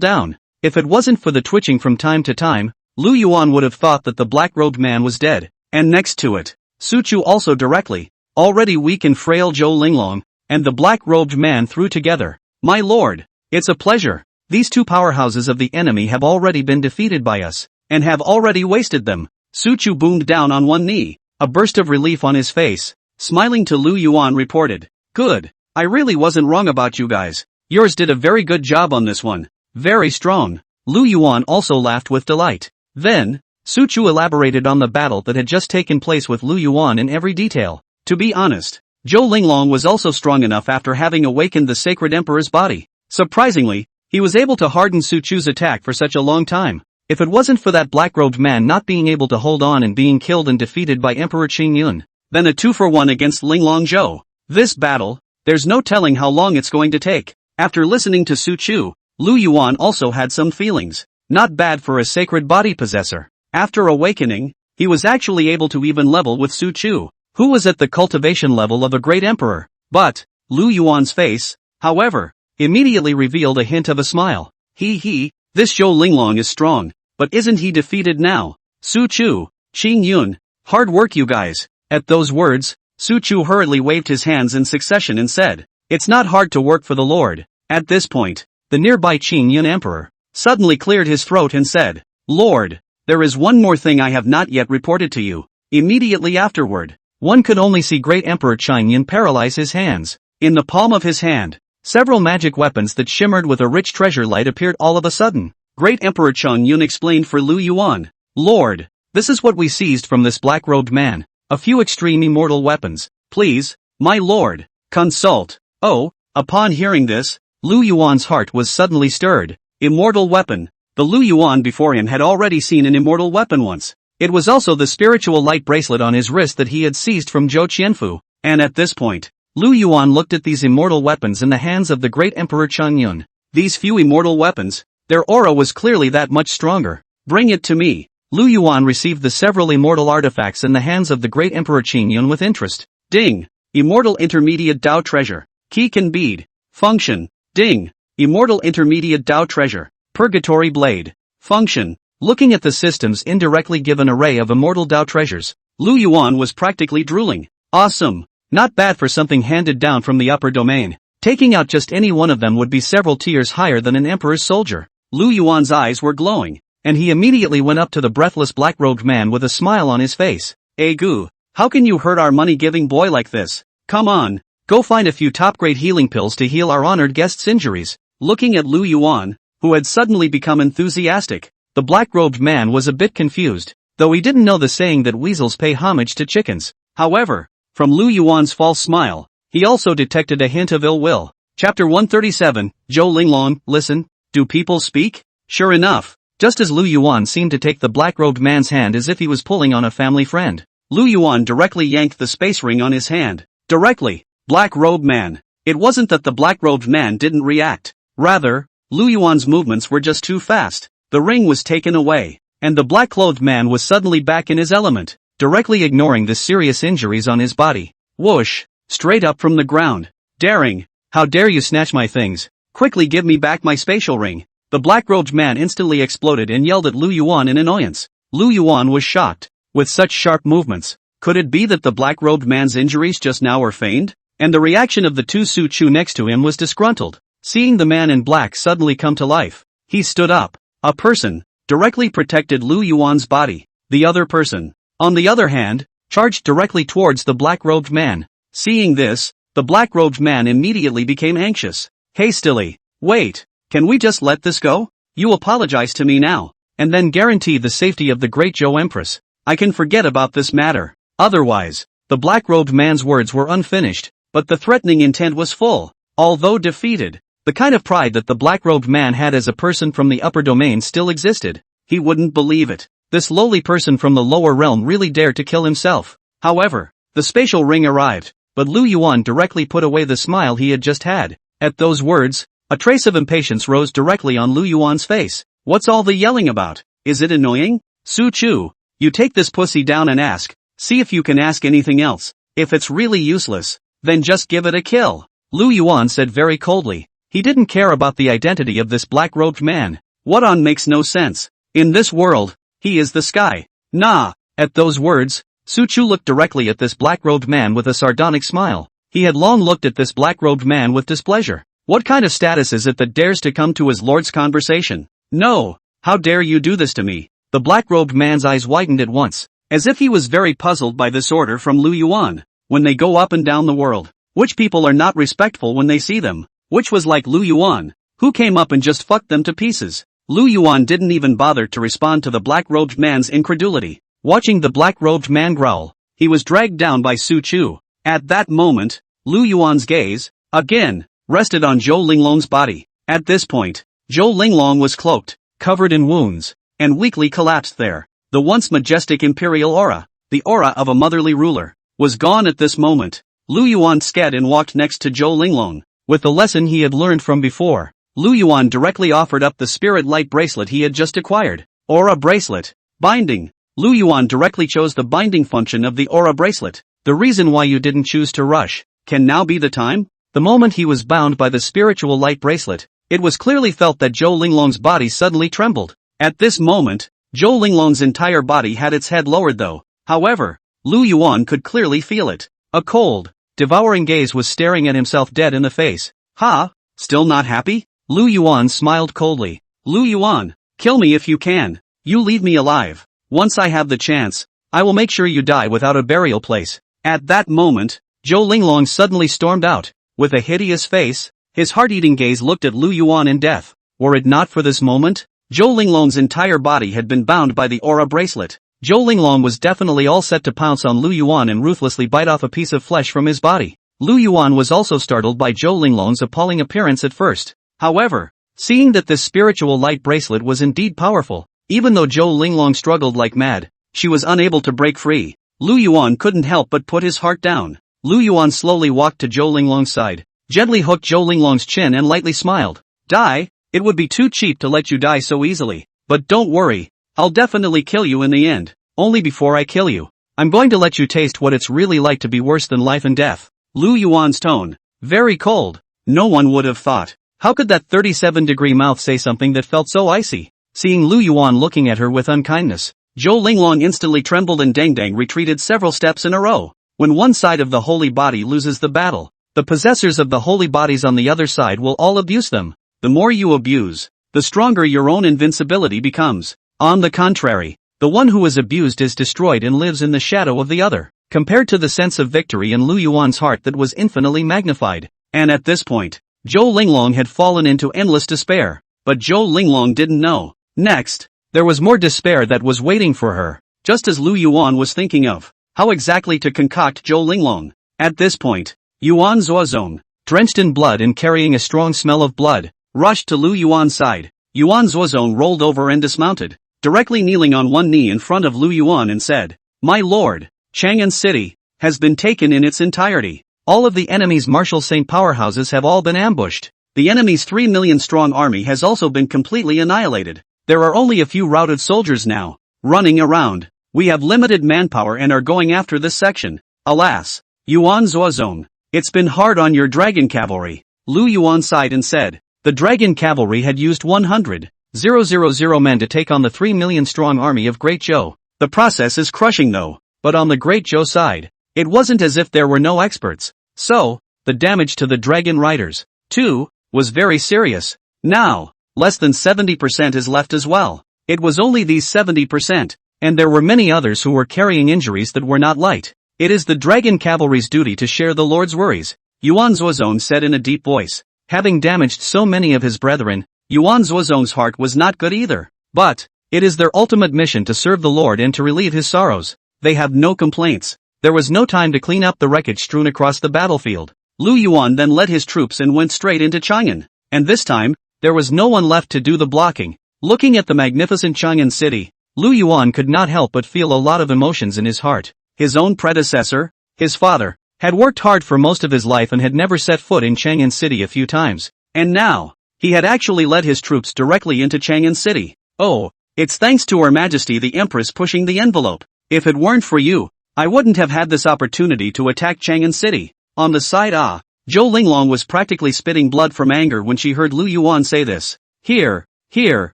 down. If it wasn't for the twitching from time to time, Lu Yuan would have thought that the black-robed man was dead. And next to it, Su Chu also directly, already weak and frail Zhou Linglong, and the black-robed man threw together. My lord, it's a pleasure. These two powerhouses of the enemy have already been defeated by us, and have already wasted them. Su Chu boomed down on one knee, a burst of relief on his face. Smiling to Lu Yuan reported, "Good, I really wasn't wrong about you guys. Yours did a very good job on this one. Very strong." Lu Yuan also laughed with delight. Then, Su Chu elaborated on the battle that had just taken place with Lu Yuan in every detail. To be honest, Zhou Linglong was also strong enough after having awakened the sacred emperor's body. Surprisingly, he was able to harden Su Chu's attack for such a long time. If it wasn't for that black-robed man not being able to hold on and being killed and defeated by Emperor Qing Yun, then a 2-for-1 against Linglong Zhou. This battle, there's no telling how long it's going to take. After listening to Su Chu, Lu Yuan also had some feelings. Not bad for a sacred body possessor. After awakening, he was actually able to even level with Su Chu, who was at the cultivation level of a great emperor. But, Lu Yuan's face, however, immediately revealed a hint of a smile. This Zhou Linglong is strong, but isn't he defeated now? Su Chu, Qing Yun, hard work you guys. At those words, Su Chu hurriedly waved his hands in succession and said, "It's not hard to work for the Lord." At this point, the nearby Qing Yun emperor suddenly cleared his throat and said, "Lord, there is one more thing I have not yet reported to you." Immediately afterward, one could only see Great Emperor Qing Yun paralyze his hands. In the palm of his hand, several magic weapons that shimmered with a rich treasure light appeared all of a sudden. Great Emperor Qing Yun explained for Lu Yuan, "Lord, this is what we seized from this black-robed man. A few extreme immortal weapons. Please, my lord, consult." Oh, upon hearing this, Lu Yuan's heart was suddenly stirred. Immortal weapon. The Lu Yuan before him had already seen an immortal weapon once. It was also the spiritual light bracelet on his wrist that he had seized from Zhou Qianfu. And at this point, Lu Yuan looked at these immortal weapons in the hands of the great Emperor Chungyun. These few immortal weapons, their aura was clearly that much stronger. Bring it to me. Lu Yuan received the several immortal artifacts in the hands of the great Emperor Chungyun with interest. Ding! Immortal Intermediate Dao Treasure. Key can bead. Function. Ding! Immortal Intermediate Dao Treasure. Purgatory Blade. Function. Looking at the system's indirectly given array of immortal Dao treasures, Lu Yuan was practically drooling. Awesome! Not bad for something handed down from the upper domain. Taking out just any one of them would be several tiers higher than an emperor's soldier. Lu Yuan's eyes were glowing, and he immediately went up to the breathless black-robed man with a smile on his face. Gu, how can you hurt our money-giving boy like this? Come on, go find a few top-grade healing pills to heal our honored guest's injuries. Looking at Lu Yuan, who had suddenly become enthusiastic, the black-robed man was a bit confused, though he didn't know the saying that weasels pay homage to chickens. However, from Lu Yuan's false smile, he also detected a hint of ill will. Chapter 137, Zhou Linglong, listen, do people speak? Sure enough, just as Lu Yuan seemed to take the black-robed man's hand as if he was pulling on a family friend, Lu Yuan directly yanked the space ring on his hand. Directly, black-robed man. It wasn't that the black-robed man didn't react. Rather, Lu Yuan's movements were just too fast. The ring was taken away, and the black-clothed man was suddenly back in his element, directly ignoring the serious injuries on his body. Whoosh! Straight up from the ground. Daring! How dare you snatch my things? Quickly give me back my spatial ring. The black-robed man instantly exploded and yelled at Lu Yuan in annoyance. Lu Yuan was shocked. With such sharp movements, could it be that the black-robed man's injuries just now were feigned? And the reaction of the two Su Chu next to him was disgruntled. Seeing the man in black suddenly come to life, he stood up. A person, directly protected Lu Yuan's body. The other person, on the other hand, charged directly towards the black-robed man. Seeing this, the black-robed man immediately became anxious. Hastily, wait, can we just let this go? You apologize to me now, and then guarantee the safety of the great Zhou Empress. I can forget about this matter. Otherwise, the black-robed man's words were unfinished, but the threatening intent was full. Although defeated, the kind of pride that the black-robed man had as a person from the upper domain still existed. He wouldn't believe it. This lowly person from the lower realm really dared to kill himself. However, the spatial ring arrived, but Lu Yuan directly put away the smile he had just had. At those words, a trace of impatience rose directly on Lu Yuan's face. What's all the yelling about? Is it annoying? Su Chu, you take this pussy down and ask. See if you can ask anything else. If it's really useless, then just give it a kill. Lu Yuan said very coldly. He didn't care about the identity of this black-robed man. What on makes no sense. In this world, he is the sky. Nah. At those words, Su Chu looked directly at this black-robed man with a sardonic smile. He had long looked at this black-robed man with displeasure. What kind of status is it that dares to come to his lord's conversation? No. How dare you do this to me? The black-robed man's eyes widened at once, as if he was very puzzled by this order from Lu Yuan. When they go up and down the world, which people are not respectful when they see them? Which was like Lu Yuan, who came up and just fucked them to pieces. Lu Yuan didn't even bother to respond to the black-robed man's incredulity. Watching the black-robed man growl, he was dragged down by Su Chu. At that moment, Lu Yuan's gaze, again, rested on Zhou Linglong's body. At this point, Zhou Linglong was cloaked, covered in wounds, and weakly collapsed there. The once majestic imperial aura, the aura of a motherly ruler, was gone at this moment. Lu Yuan scad and walked next to Zhou Linglong. With the lesson he had learned from before, Lu Yuan directly offered up the spirit light bracelet he had just acquired. Aura bracelet. Binding. Lu Yuan directly chose the binding function of the aura bracelet. The reason why you didn't choose to rush. Can now be the time? The moment he was bound by the spiritual light bracelet, it was clearly felt that Zhou Linglong's body suddenly trembled. At this moment, Zhou Linglong's entire body had its head lowered though. However, Lu Yuan could clearly feel it. A cold, devouring gaze was staring at himself dead in the face. Ha? Still not happy? Lu Yuan smiled coldly. Lu Yuan, kill me if you can. You leave me alive. Once I have the chance, I will make sure you die without a burial place. At that moment, Zhou Linglong suddenly stormed out. With a hideous face, his heart-eating gaze looked at Lu Yuan in death. Were it not for this moment, Zhou Linglong's entire body had been bound by the aura bracelet. Zhou Linglong was definitely all set to pounce on Lu Yuan and ruthlessly bite off a piece of flesh from his body. Lu Yuan was also startled by Zhou Linglong's appalling appearance at first. However, seeing that this spiritual light bracelet was indeed powerful, even though Zhou Linglong struggled like mad, she was unable to break free. Lu Yuan couldn't help but put his heart down. Lu Yuan slowly walked to Zhou Linglong's side, gently hooked Zhou Linglong's chin and lightly smiled. Die? It would be too cheap to let you die so easily. But don't worry, I'll definitely kill you in the end. Only before I kill you, I'm going to let you taste what it's really like to be worse than life and death. Lu Yuan's tone, very cold. No one would have thought. How could that 37-degree mouth say something that felt so icy? Seeing Lu Yuan looking at her with unkindness, Zhou Linglong instantly trembled and Dang Dang retreated several steps in a row. When one side of the holy body loses the battle, the possessors of the holy bodies on the other side will all abuse them. The more you abuse, the stronger your own invincibility becomes. On the contrary, the one who is abused is destroyed and lives in the shadow of the other, compared to the sense of victory in Lu Yuan's heart that was infinitely magnified. And at this point, Zhou Linglong had fallen into endless despair. But Zhou Linglong didn't know. Next, there was more despair that was waiting for her, just as Lu Yuan was thinking of how exactly to concoct Zhou Linglong. At this point, Yuan Zuozong, drenched in blood and carrying a strong smell of blood, rushed to Lu Yuan's side. Yuan Zuozong rolled over and dismounted, directly kneeling on one knee in front of Lu Yuan and said, "My lord, Chang'an City has been taken in its entirety. All of the enemy's martial saint powerhouses have all been ambushed. The enemy's 3 million strong army has also been completely annihilated. There are only a few routed soldiers now, running around. We have limited manpower and are going after this section. Alas, Yuan Zuozong, it's been hard on your dragon cavalry." Lu Yuan sighed and said, the dragon cavalry had used 100,000 men to take on the 3 million strong army of Great Zhou. The process is crushing though, but on the Great Zhou side, it wasn't as if there were no experts. So, the damage to the dragon riders, too, was very serious. Now, less than 70% is left as well. It was only these 70%, and there were many others who were carrying injuries that were not light. It is the dragon cavalry's duty to share the Lord's worries, Yuan Zuozong said in a deep voice. Having damaged so many of his brethren, Yuan Zuozong's heart was not good either. But, it is their ultimate mission to serve the Lord and to relieve his sorrows. They have no complaints. There was no time to clean up the wreckage strewn across the battlefield. Lu Yuan then led his troops and went straight into Chang'an. And this time, there was no one left to do the blocking. Looking at the magnificent Chang'an city, Lu Yuan could not help but feel a lot of emotions in his heart. His own predecessor, his father, had worked hard for most of his life and had never set foot in Chang'an city a few times. And now, he had actually led his troops directly into Chang'an city. Oh, it's thanks to Her Majesty the Empress pushing the envelope. If it weren't for you, I wouldn't have had this opportunity to attack Chang'an city. On the side Zhou Linglong was practically spitting blood from anger when she heard Lu Yuan say this. Here,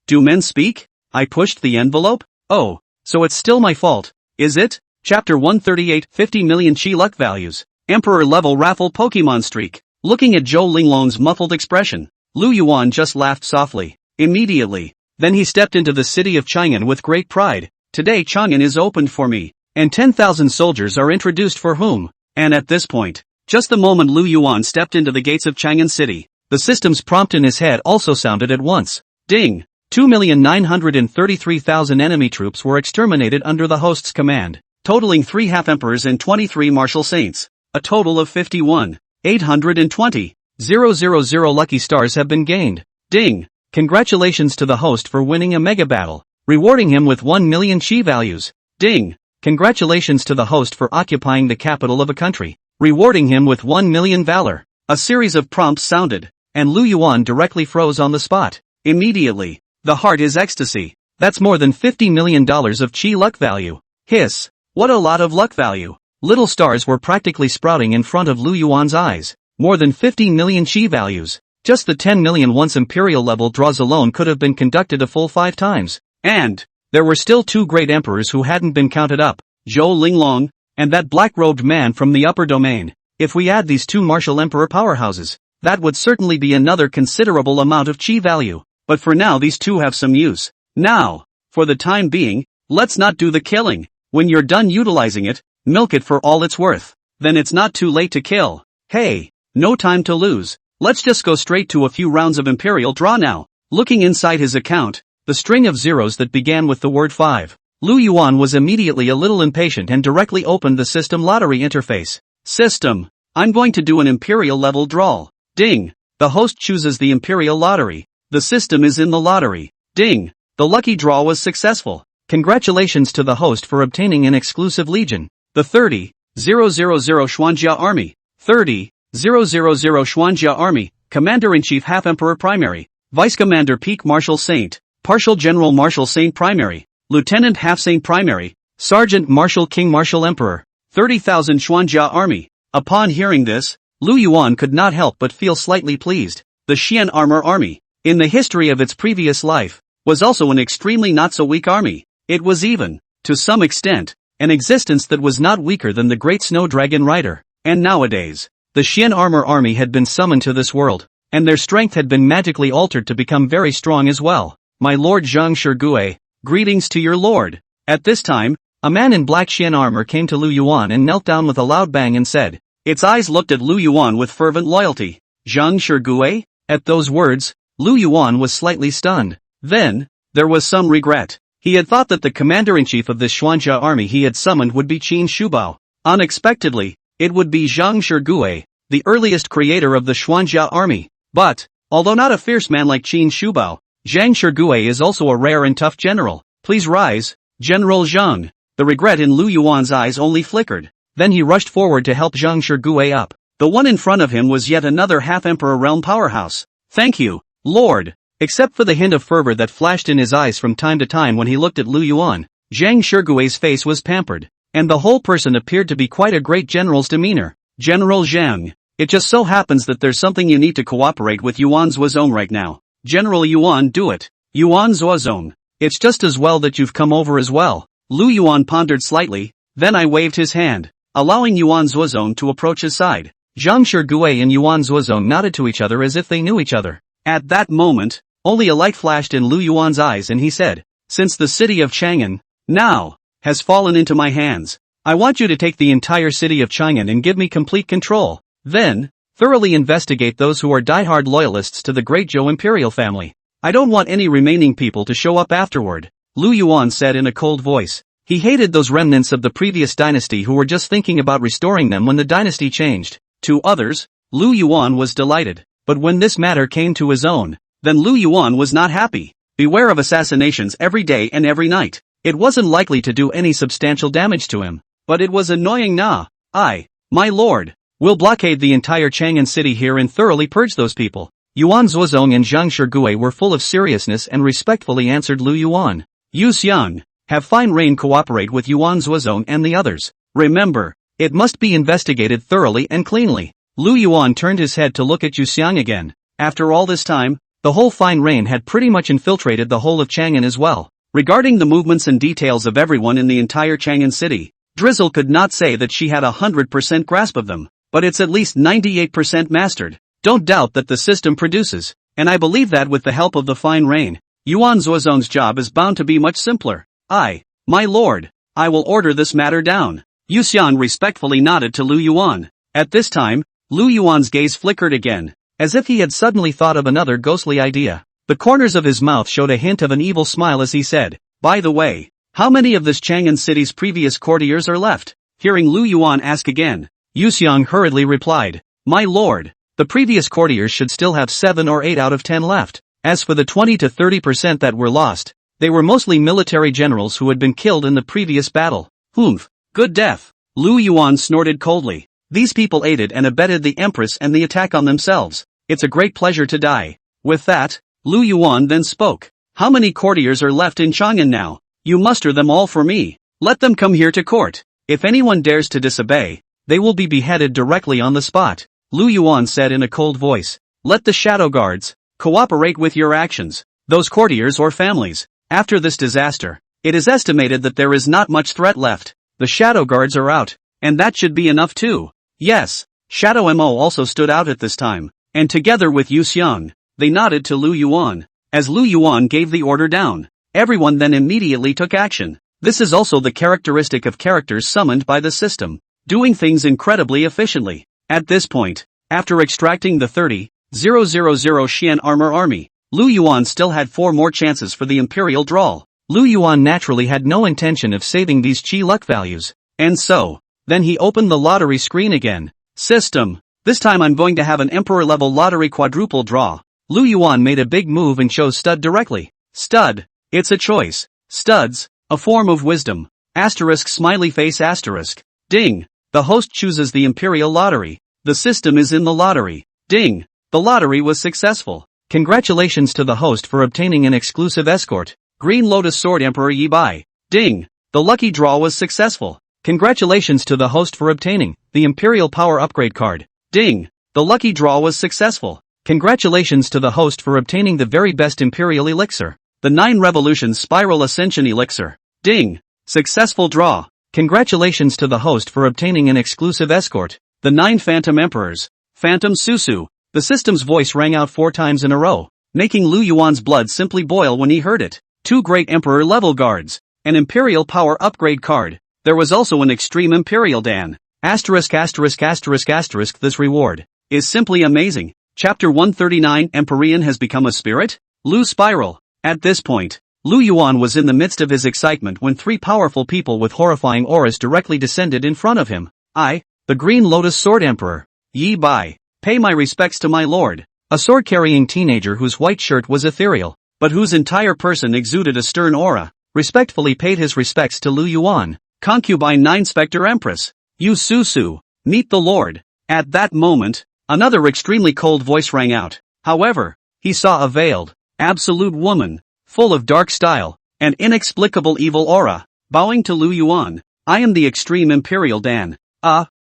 do men speak? I pushed the envelope? Oh, so it's still my fault, is it? Chapter 138, 50 million chi luck values. Emperor level raffle Pokemon streak. Looking at Zhou Linglong's muffled expression, Lu Yuan just laughed softly. Immediately, then he stepped into the city of Chang'an with great pride. Today Chang'an is opened for me, and 10,000 soldiers are introduced for whom. And at this point, just the moment Lu Yuan stepped into the gates of Chang'an city, the system's prompt in his head also sounded at once. Ding! 2,933,000 enemy troops were exterminated under the host's command, totaling 3 half-emperors and 23 martial saints. A total of 51,820,000 lucky stars have been gained. Ding! Congratulations to the host for winning a mega battle, rewarding him with 1 million chi values. Ding! Congratulations to the host for occupying the capital of a country, rewarding him with 1 million valor. A series of prompts sounded, and Lu Yuan directly froze on the spot. Immediately, the heart is ecstasy. That's more than $50 million of chi luck value. Hiss! What a lot of luck value. Little stars were practically sprouting in front of Lu Yuan's eyes. More than 50 million chi values. Just the 10 million once imperial level draws alone could have been conducted a full 5 times. And there were still 2 great emperors who hadn't been counted up, Zhou Linglong, and that black-robed man from the upper domain. If we add these 2 martial emperor powerhouses, that would certainly be another considerable amount of chi value. But for now these 2 have some use. Now, for the time being, let's not do the killing. When you're done utilizing it, milk it for all it's worth. Then it's not too late to kill. Hey, no time to lose. Let's just go straight to a few rounds of imperial draw now. Looking inside his account, the string of zeros that began with the word 5. Lu Yuan was immediately a little impatient and directly opened the system lottery interface. System, I'm going to do an imperial level draw. Ding! The host chooses the imperial lottery. The system is in the lottery. Ding! The lucky draw was successful. Congratulations to the host for obtaining an exclusive legion. The 30, Xuanjia Army. 30, Xuanjia Army, Commander-in-Chief Half-Emperor Primary, Vice-Commander Peak Marshal Saint, Partial General Marshal Saint Primary, Lieutenant Half-Saint Primary, Sergeant Marshal King Marshal Emperor, 30,000 Xuanjia Army. Upon hearing this, Lu Yuan could not help but feel slightly pleased. The Xian Armor Army, in the history of its previous life, was also an extremely not-so-weak army. It was even, to some extent, an existence that was not weaker than the Great Snow Dragon Rider. And nowadays, the Xian Armor Army had been summoned to this world, and their strength had been magically altered to become very strong as well. My Lord Zhang Shirgui, greetings to your lord. At this time, a man in black Xian armor came to Lu Yuan and knelt down with a loud bang and said. Its eyes looked at Lu Yuan with fervent loyalty. Zhang Shirgui? At those words, Lu Yuan was slightly stunned. Then, there was some regret. He had thought that the commander-in-chief of this Xuanjia army he had summoned would be Qin Shubao. Unexpectedly, it would be Zhang Shirgui, the earliest creator of the Xuanjia army. But, although not a fierce man like Qin Shubao, Zhang Shirgui is also a rare and tough general. Please rise, General Zhang. The regret in Lu Yuan's eyes only flickered. Then he rushed forward to help Zhang Shirgui up. The one in front of him was yet another half-emperor realm powerhouse. Thank you, Lord. Except for the hint of fervor that flashed in his eyes from time to time when he looked at Lu Yuan, Zhang Shirgui's face was pampered, and the whole person appeared to be quite a great general's demeanor. General Zhang, it just so happens that there's something you need to cooperate with Yuan Zuozong right now. General Yuan, do it. Yuan Zuozong, it's just as well that you've come over as well. Lu Yuan pondered slightly, then I waved his hand, allowing Yuan Zuozong to approach his side. Zhang Shirgui and Yuan Zuozong nodded to each other as if they knew each other. At that moment, only a light flashed in Lu Yuan's eyes and he said, since the city of Chang'an, now, has fallen into my hands, I want you to take the entire city of Chang'an and give me complete control. Then, thoroughly investigate those who are diehard loyalists to the great Zhou imperial family. I don't want any remaining people to show up afterward, Lu Yuan said in a cold voice. He hated those remnants of the previous dynasty who were just thinking about restoring them when the dynasty changed. To others, Lu Yuan was delighted, but when this matter came to his own, then Lu Yuan was not happy. Beware of assassinations every day and every night. It wasn't likely to do any substantial damage to him, but it was annoying. My lord, will blockade the entire Chang'an city here and thoroughly purge those people. Yuan Zuozong and Zhang Shirgui were full of seriousness and respectfully answered Lu Yuan. Yu Xiang, have Fine Rain cooperate with Yuan Zuozong and the others. Remember, it must be investigated thoroughly and cleanly. Lu Yuan turned his head to look at Yu Xiang again. After all this time, the whole Fine Rain had pretty much infiltrated the whole of Chang'an as well. Regarding the movements and details of everyone in the entire Chang'an city, Drizzle could not say that she had 100% grasp of them, but it's at least 98% mastered. Don't doubt that the system produces, and I believe that with the help of the Fine Rain, Yuan Zuozong's job is bound to be much simpler. My lord, I will order this matter down. Yu Xiang respectfully nodded to Lu Yuan. At this time, Lu Yuan's gaze flickered again, as if he had suddenly thought of another ghostly idea. The corners of his mouth showed a hint of an evil smile as he said, by the way, how many of this Chang'an city's previous courtiers are left? Hearing Lu Yuan ask again, Yu Xiang hurriedly replied, my lord, the previous courtiers should still have 7 or 8 out of 10 left. As for the 20 to 30% that were lost, they were mostly military generals who had been killed in the previous battle. Humph, good death. Lu Yuan snorted coldly. These people aided and abetted the Empress and the attack on themselves. It's a great pleasure to die. With that, Lu Yuan then spoke. How many courtiers are left in Chang'an now? You muster them all for me. Let them come here to court. If anyone dares to disobey, they will be beheaded directly on the spot. Lu Yuan said in a cold voice. Let the shadow guards cooperate with your actions. Those courtiers or families. After this disaster, it is estimated that there is not much threat left. The shadow guards are out, and that should be enough too. Yes, Shadow Mo also stood out at this time, and together with Yu Xiang, they nodded to Lu Yuan. As Lu Yuan gave the order down, everyone then immediately took action. This is also the characteristic of characters summoned by the system, doing things incredibly efficiently. At this point, after extracting the 30,000 Xian armor army, Lu Yuan still had 4 more chances for the imperial draw. Lu Yuan naturally had no intention of saving these chi luck values, and so, then he opened the lottery screen again. System, this time I'm going to have an emperor level lottery quadruple draw. Lu Yuan made a big move and chose stud directly. Stud, it's a choice. Studs, a form of wisdom. Asterisk smiley face asterisk. Ding, The host chooses the imperial lottery. The system is in the lottery. Ding! The lottery was successful. Congratulations to the host for obtaining an exclusive escort. Green Lotus Sword Emperor Yi Bai. Ding! The lucky draw was successful. Congratulations to the host for obtaining the Imperial Power Upgrade card. Ding! The lucky draw was successful. Congratulations to the host for obtaining the very best Imperial Elixir. The 9 Revolutions Spiral Ascension Elixir. Ding! Successful draw. Congratulations to the host for obtaining an exclusive escort. The 9 Phantom Emperors. Phantom Susu. The system's voice rang out 4 times in a row, making Lu Yuan's blood simply boil when he heard it. 2 Great Emperor level guards. An Imperial Power Upgrade card. There was also an Extreme Imperial Dan. This reward is simply amazing. Chapter 139 Empyrean has become a spirit? Lu Spiral. At this point, Lu Yuan was in the midst of his excitement when 3 powerful people with horrifying auras directly descended in front of him. The Green Lotus Sword Emperor. Yi Bai. Pay my respects to my lord. A sword-carrying teenager whose white shirt was ethereal, but whose entire person exuded a stern aura, respectfully paid his respects to Lu Yuan. Concubine 9 Spectre Empress. Yu Su. Meet the lord. At that moment, another extremely cold voice rang out. However, he saw a veiled, absolute woman, full of dark style, and inexplicable evil aura, bowing to Lu Yuan. I am the Extreme Imperial Dan.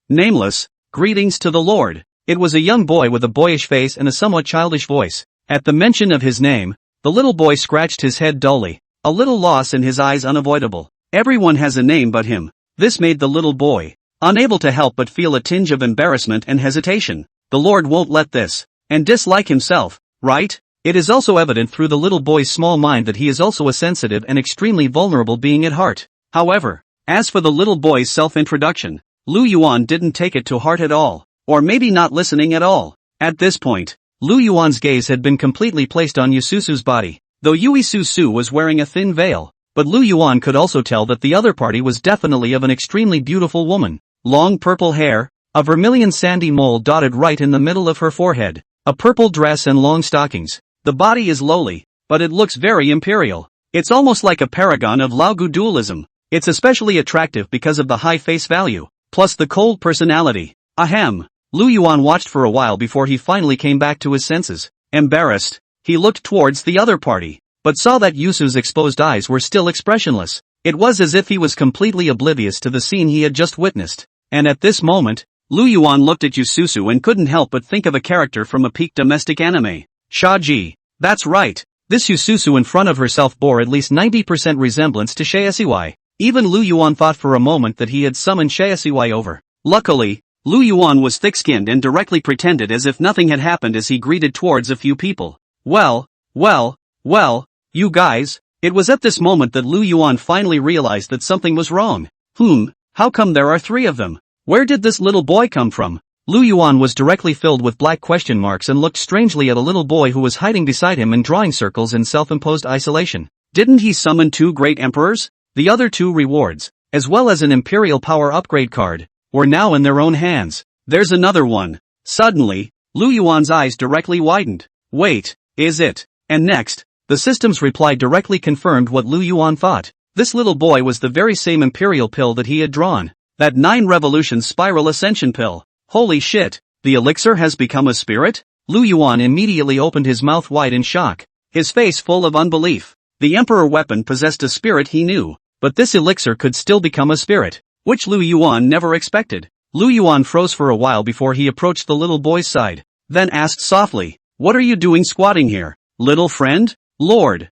Nameless. Greetings to the lord. It was a young boy with a boyish face and a somewhat childish voice. At the mention of his name, the little boy scratched his head dully, a little loss in his eyes unavoidable. Everyone has a name but him. This made the little boy unable to help but feel a tinge of embarrassment and hesitation. The Lord won't let this, and dislike himself, right? It is also evident through the little boy's small mind that he is also a sensitive and extremely vulnerable being at heart. However, as for the little boy's self-introduction, Lu Yuan didn't take it to heart at all, or maybe not listening at all. At this point, Lu Yuan's gaze had been completely placed on Yususu's body, though Yui Susu was wearing a thin veil, but Lu Yuan could also tell that the other party was definitely of an extremely beautiful woman. Long purple hair, a vermilion sandy mole dotted right in the middle of her forehead, a purple dress and long stockings. The body is lowly, but it looks very imperial. It's almost like a paragon of Laogu dualism. It's especially attractive because of the high face value, plus the cold personality. Ahem. Lu Yuan watched for a while before he finally came back to his senses. Embarrassed, he looked towards the other party, but saw that Yusu's exposed eyes were still expressionless. It was as if he was completely oblivious to the scene he had just witnessed. And at this moment, Lu Yuan looked at Yususu and couldn't help but think of a character from a peak domestic anime. Shaji. That's right. This Yususu in front of herself bore at least 90% resemblance to Shayasiwai. Even Lu Yuan thought for a moment that he had summoned Shayasiwai over. Luckily, Lu Yuan was thick-skinned and directly pretended as if nothing had happened as he greeted towards a few people. Well, you guys. It was at this moment that Lu Yuan finally realized that something was wrong. How come there are 3 of them? Where did this little boy come from? Lu Yuan was directly filled with black question marks and looked strangely at a little boy who was hiding beside him and drawing circles in self-imposed isolation. Didn't he summon 2 great emperors? The other 2 rewards, as well as an Imperial Power Upgrade card, were now in their own hands. There's another one. Suddenly, Lu Yuan's eyes directly widened. Wait, is it? And next, the system's reply directly confirmed what Lu Yuan thought. This little boy was the very same Imperial pill that he had drawn. That 9 Revolutions Spiral Ascension pill. Holy shit, the elixir has become a spirit? Lu Yuan immediately opened his mouth wide in shock, his face full of unbelief. The Emperor weapon possessed a spirit he knew, but this elixir could still become a spirit, which Lu Yuan never expected. Lu Yuan froze for a while before he approached the little boy's side, then asked softly, "What are you doing squatting here, little friend? Lord,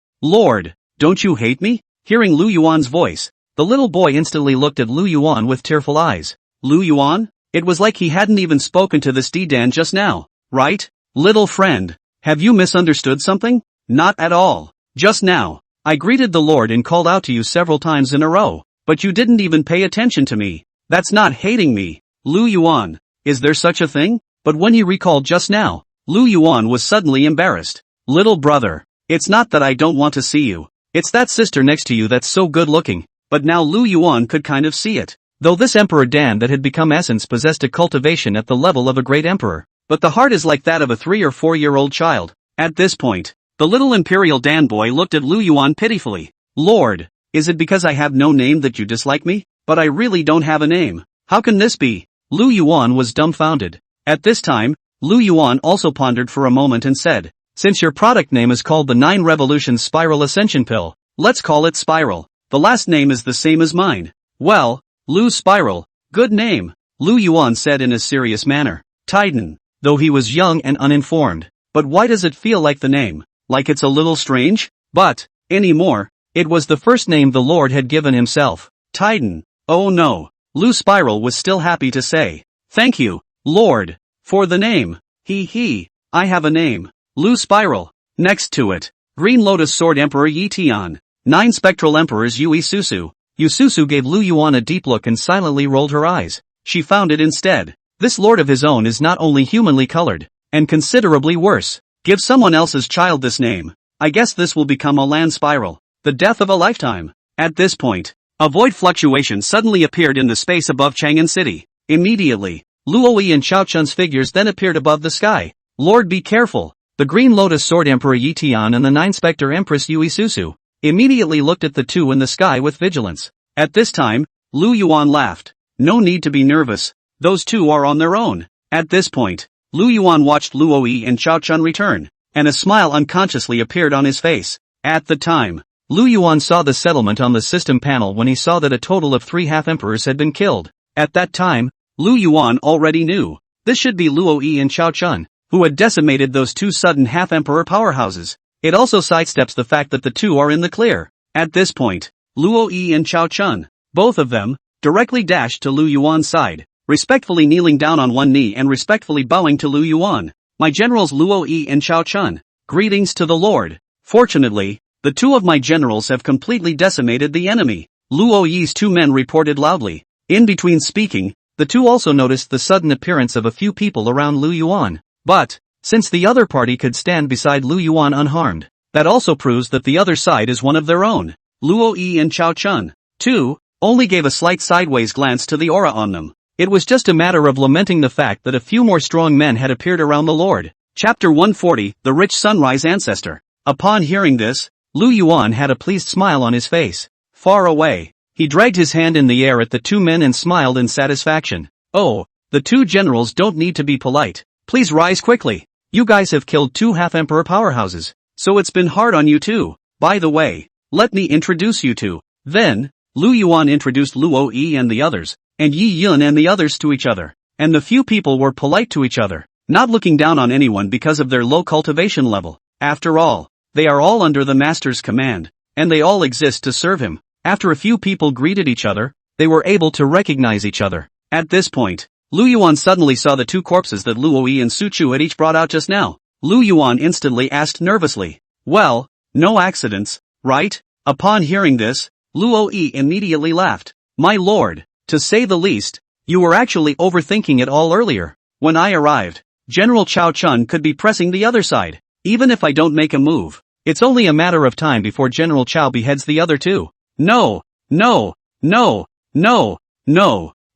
don't you hate me?" Hearing Lu Yuan's voice, the little boy instantly looked at Lu Yuan with tearful eyes. Lu Yuan? It was like he hadn't even spoken to this D-Dan just now, right? Little friend, have you misunderstood something? Not at all. Just now, I greeted the Lord and called out to you several times in a row, but you didn't even pay attention to me. That's not hating me. Lu Yuan, is there such a thing? But when he recalled just now, Lu Yuan was suddenly embarrassed. Little brother, it's not that I don't want to see you. It's that sister next to you that's so good looking. But now Lu Yuan could kind of see it. Though this Emperor Dan that had become essence possessed a cultivation at the level of a great emperor, but the heart is like that of a 3 or 4-year-old child. At this point, the little Imperial Dan boy looked at Lu Yuan pitifully. Lord, is it because I have no name that you dislike me? But I really don't have a name. How can this be? Lu Yuan was dumbfounded. At this time, Lu Yuan also pondered for a moment and said, since your product name is called the 9 Revolutions Spiral Ascension Pill, let's call it Spiral. The last name is the same as mine. Well, Lu Spiral, good name, Lu Yuan said in a serious manner. Titan, though he was young and uninformed. But why does it feel like the name? Like it's a little strange? But, anymore, it was the first name the Lord had given himself. Titan. Oh no. Lu Spiral was still happy to say, thank you, Lord, for the name. I have a name. Lu Spiral. Next to it, Green Lotus Sword Emperor Yi Tian. 9 Spectral Emperors Yui Susu. Susu gave Lu Yuan a deep look and silently rolled her eyes. She found it instead. This lord of his own is not only humanly colored, and considerably worse. Give someone else's child this name. I guess this will become a land spiral. The death of a lifetime. At this point, a void fluctuation suddenly appeared in the space above Chang'an City. Immediately, Luoyi and Chao Chun's figures then appeared above the sky. Lord, be careful. The Green Lotus Sword Emperor Yi Tian and the 9 Spectre Empress Yui Susu immediately looked at the two in the sky with vigilance. At this time, Lu Yuan laughed. No need to be nervous. Those two are on their own. At this point, Lu Yuan watched Luoyi and Chao Chun return, and a smile unconsciously appeared on his face. At the time, Lu Yuan saw the settlement on the system panel when he saw that a total of 3 half-emperors had been killed. At that time, Lu Yuan already knew. This should be Luoyi and Chao Chun, who had decimated those 2 sudden half-emperor powerhouses. It also sidesteps the fact that the two are in the clear. At this point, Luoyi and Chao Chun, both of them, directly dashed to Lu Yuan's side, respectfully kneeling down on one knee and respectfully bowing to Lu Yuan. My generals Luoyi and Chao Chun, greetings to the Lord. Fortunately, the 2 of my generals have completely decimated the enemy. Luoyi's 2 men reported loudly. In between speaking, the 2 also noticed the sudden appearance of a few people around Lu Yuan. But, since the other party could stand beside Lu Yuan unharmed, that also proves that the other side is one of their own. Luoyi and Chao Chun, too, only gave a slight sideways glance to the aura on them. It was just a matter of lamenting the fact that a few more strong men had appeared around the Lord. Chapter 140, The Rich Sunrise Ancestor. Upon hearing this, Lu Yuan had a pleased smile on his face. Far away, he dragged his hand in the air at the 2 men and smiled in satisfaction. Oh, the 2 generals don't need to be polite. Please rise quickly. You guys have killed 2 half-emperor powerhouses, so it's been hard on you too. By the way, let me introduce you to. Then, Lu Yuan introduced Luoyi and the others, and Yi Yun and the others to each other, and the few people were polite to each other, not looking down on anyone because of their low cultivation level. After all, they are all under the master's command, and they all exist to serve him. After a few people greeted each other, they were able to recognize each other. At this point, Lu Yuan suddenly saw the 2 corpses that Luoyi and Suchu had each brought out just now. Lu Yuan instantly asked nervously, well, no accidents, right? Upon hearing this, Luoyi immediately laughed. My lord, to say the least, you were actually overthinking it all earlier. When I arrived, General Chao Chun could be pressing the other side. Even if I don't make a move, it's only a matter of time before General Chao beheads the other 2. No.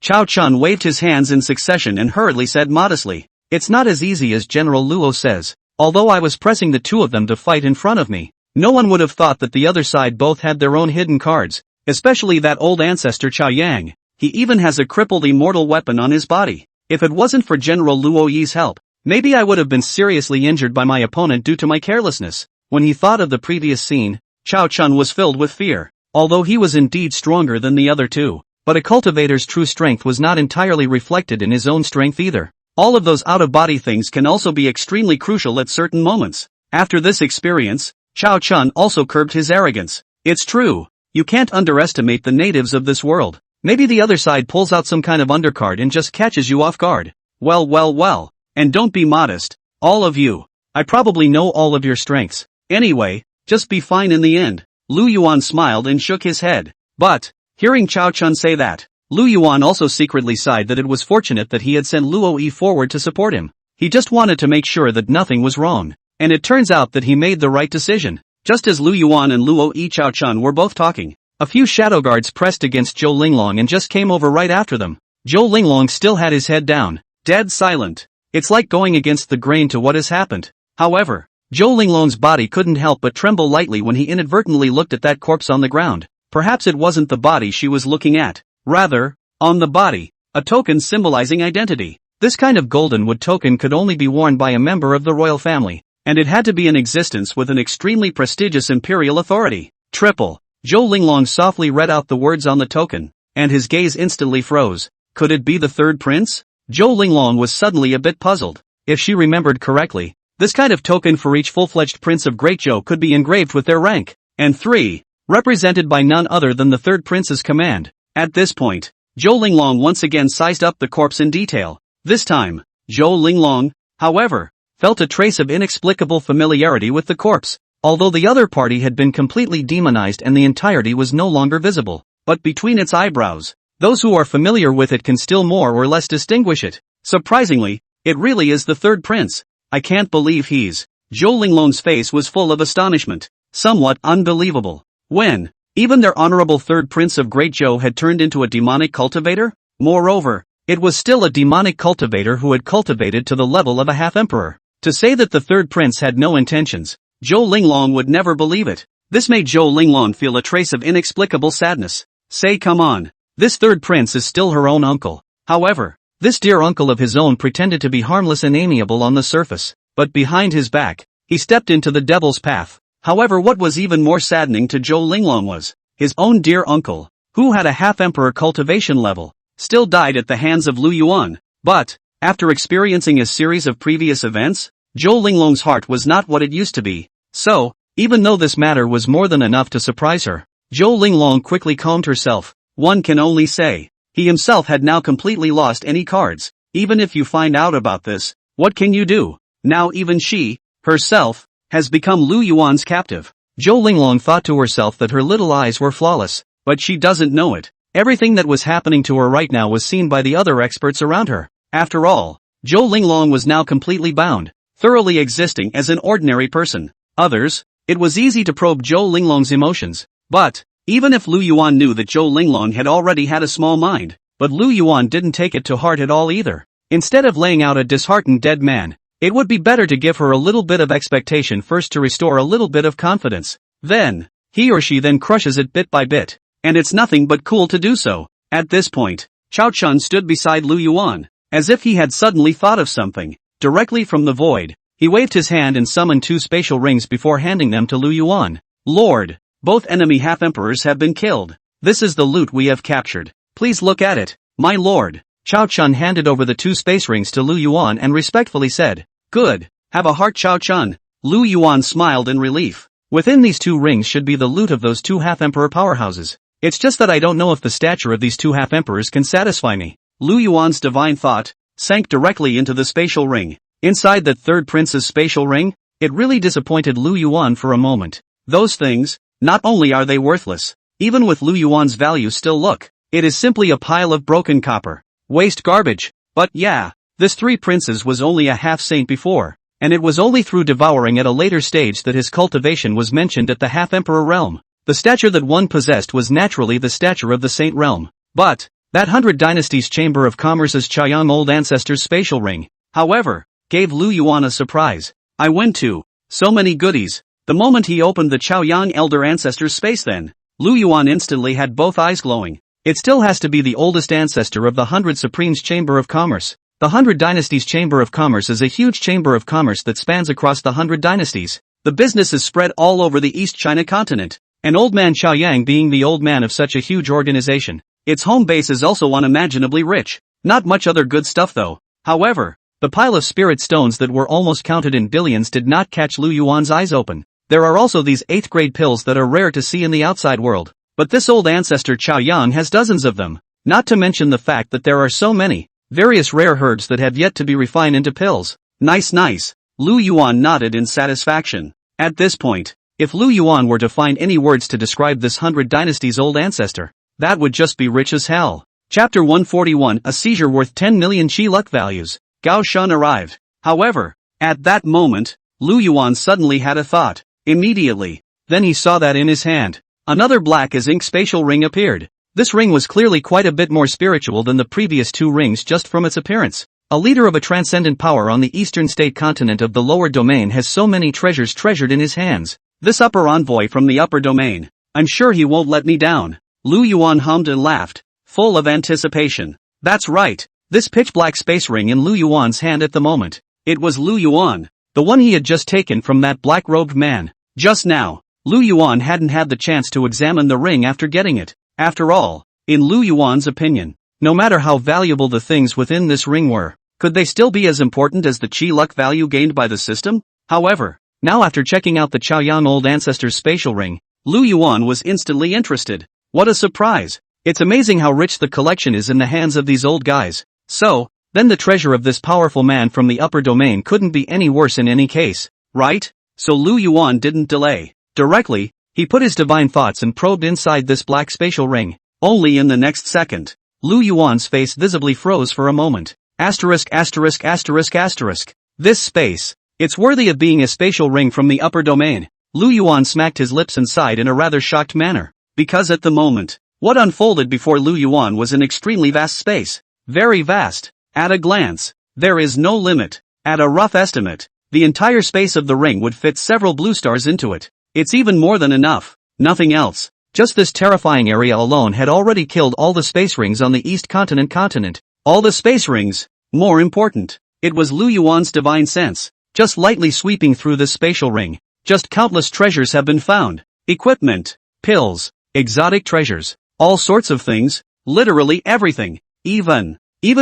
Chao Chun waved his hands in succession and hurriedly said modestly, it's not as easy as General Luo says. Although I was pressing the 2 of them to fight in front of me, no one would have thought that the other side both had their own hidden cards, especially that old ancestor Chao Yang. He even has a crippled immortal weapon on his body. If it wasn't for General Luoyi's help, maybe I would have been seriously injured by my opponent due to my carelessness. When he thought of the previous scene, Chao Chun was filled with fear. Although he was indeed stronger than the other 2, but a cultivator's true strength was not entirely reflected in his own strength either. All of those out-of-body things can also be extremely crucial at certain moments. After this experience, Chao Chun also curbed his arrogance. It's true, you can't underestimate the natives of this world. Maybe the other side pulls out some kind of undercard and just catches you off guard. Well, and don't be modest, all of you. I probably know all of your strengths. Anyway, just be fine in the end. Lu Yuan smiled and shook his head. But, hearing Chao Chun say that, Lu Yuan also secretly sighed that it was fortunate that he had sent Luoyi forward to support him. He just wanted to make sure that nothing was wrong. And it turns out that he made the right decision. Just as Lu Yuan and Luoyi Chao Chun were both talking, a few shadow guards pressed against Zhou Linglong and just came over right after them. Zhou Linglong still had his head down, dead silent. It's like going against the grain to what has happened. However, Zhou Linglong's body couldn't help but tremble lightly when he inadvertently looked at that corpse on the ground. Perhaps it wasn't the body she was looking at. Rather, on the body, a token symbolizing identity. This kind of golden wood token could only be worn by a member of the royal family, and it had to be in existence with an extremely prestigious imperial authority. Triple. Zhou Linglong softly read out the words on the token, and his gaze instantly froze. Could it be the third prince? Zhou Linglong was suddenly a bit puzzled. If she remembered correctly, this kind of token for each full-fledged prince of Great Zhou could be engraved with their rank, and 3, represented by none other than the third prince's command. At this point, Zhou Linglong once again sized up the corpse in detail. This time, Zhou Linglong, however, felt a trace of inexplicable familiarity with the corpse, although the other party had been completely demonized and the entirety was no longer visible. But between its eyebrows, those who are familiar with it can still more or less distinguish it. Surprisingly, it really is the third prince. I can't believe he's... Zhou Linglong's face was full of astonishment. Somewhat unbelievable. When, even their honorable third prince of Great Zhou had turned into a demonic cultivator? Moreover, it was still a demonic cultivator who had cultivated to the level of a half-emperor. To say that the third prince had no intentions, Zhou Linglong would never believe it. This made Zhou Linglong feel a trace of inexplicable sadness. Say come on. This third prince is still her own uncle. However, this dear uncle of his own pretended to be harmless and amiable on the surface, but behind his back, he stepped into the devil's path. However, what was even more saddening to Zhou Linglong was, his own dear uncle, who had a half-emperor cultivation level, still died at the hands of Lu Yuan. But, after experiencing a series of previous events, Zhou Linglong's heart was not what it used to be. So, even though this matter was more than enough to surprise her, Zhou Linglong quickly calmed herself. One can only say, he himself had now completely lost any cards. Even if you find out about this, what can you do? Now even she, herself, has become Lu Yuan's captive. Zhou Linglong thought to herself that her little eyes were flawless, but she doesn't know it. Everything that was happening to her right now was seen by the other experts around her. After all, Zhou Linglong was now completely bound, thoroughly existing as an ordinary person. Others, it was easy to probe Zhou Linglong's emotions, but, even if Lu Yuan knew that Zhou Linglong had already had a small mind, but Lu Yuan didn't take it to heart at all either. Instead of laying out a disheartened dead man, it would be better to give her a little bit of expectation first to restore a little bit of confidence. Then, he or she then crushes it bit by bit. And it's nothing but cool to do so. At this point, Chao Chun stood beside Lu Yuan, as if he had suddenly thought of something. Directly from the void, he waved his hand and summoned 2 spatial rings before handing them to Lu Yuan. Lord, both enemy half-emperors have been killed. This is the loot we have captured. Please look at it, my lord. Chao Chun handed over the 2 space rings to Lu Yuan and respectfully said, Good, have a heart Chao Chun. Lu Yuan smiled in relief. Within these 2 rings should be the loot of those 2 half-emperor powerhouses. It's just that I don't know if the stature of these 2 half-emperors can satisfy me. Lu Yuan's divine thought sank directly into the spatial ring. Inside that third prince's spatial ring, it really disappointed Lu Yuan for a moment. Those things, not only are they worthless, even with Lu Yuan's value still look, it is simply a pile of broken copper. Waste garbage. But yeah, this 3 princes was only a half-saint before, and it was only through devouring at a later stage that his cultivation was mentioned at the half-emperor realm. The stature that one possessed was naturally the stature of the saint realm. But, that 100 Dynasties Chamber of Commerce's Chaoyang Old Ancestors spatial ring, however, gave Lu Yuan a surprise. I went to, so many goodies. The moment he opened the Chaoyang Elder Ancestors space then, Lu Yuan instantly had both eyes glowing. It still has to be the oldest ancestor of the 100 Supremes Chamber of Commerce. The 100 Dynasties Chamber of Commerce is a huge chamber of commerce that spans across the 100 dynasties. The business is spread all over the East China continent. And Old Man Chaoyang being the old man of such a huge organization, its home base is also unimaginably rich. Not much other good stuff though. However, the pile of spirit stones that were almost counted in billions did not catch Lu Yuan's eyes open. There are also these 8th grade pills that are rare to see in the outside world. But this old ancestor Chaoyang has dozens of them. Not to mention the fact that there are so many, various rare herbs that have yet to be refined into pills. Nice. Lu Yuan nodded in satisfaction. At this point, if Lu Yuan were to find any words to describe this 100 Dynasties old ancestor, that would just be rich as hell. Chapter 141, a seizure worth 10 million chi luck values. Gao Shun arrived. However, at that moment, Lu Yuan suddenly had a thought. Immediately, then he saw that in his hand, another black as ink spatial ring appeared. This ring was clearly quite a bit more spiritual than the previous 2 rings just from its appearance. A leader of a transcendent power on the eastern state continent of the lower domain has so many treasures treasured in his hands. This upper envoy from the upper domain, I'm sure he won't let me down. Lu Yuan hummed and laughed, full of anticipation. That's right. This pitch-black space ring in Lu Yuan's hand at the moment. It was Lu Yuan, the one he had just taken from that black-robed man. Just now, Lu Yuan hadn't had the chance to examine the ring after getting it. After all, in Lu Yuan's opinion, no matter how valuable the things within this ring were, could they still be as important as the chi luck value gained by the system? However, now after checking out the Chaoyang Old Ancestor's spatial ring, Lu Yuan was instantly interested. What a surprise! It's amazing how rich the collection is in the hands of these old guys. So, then the treasure of this powerful man from the upper domain couldn't be any worse in any case, right? So Lu Yuan didn't delay. Directly, he put his divine thoughts and probed inside this black spatial ring. Only in the next second, Lu Yuan's face visibly froze for a moment. Asterisk asterisk asterisk asterisk. This space, it's worthy of being a spatial ring from the upper domain. Lu Yuan smacked his lips and sighed in a rather shocked manner. Because at the moment, what unfolded before Lu Yuan was an extremely vast space. Very vast. At a glance, there is no limit. At a rough estimate, the entire space of the ring would fit several blue stars into it. It's even more than enough. Nothing else. Just this terrifying area alone had already killed all the space rings on the East continent. All the space rings. More important, it was Lu Yuan's divine sense, just lightly sweeping through this spatial ring. Just countless treasures have been found. Equipment, pills, exotic treasures, all sorts of things, literally everything. Even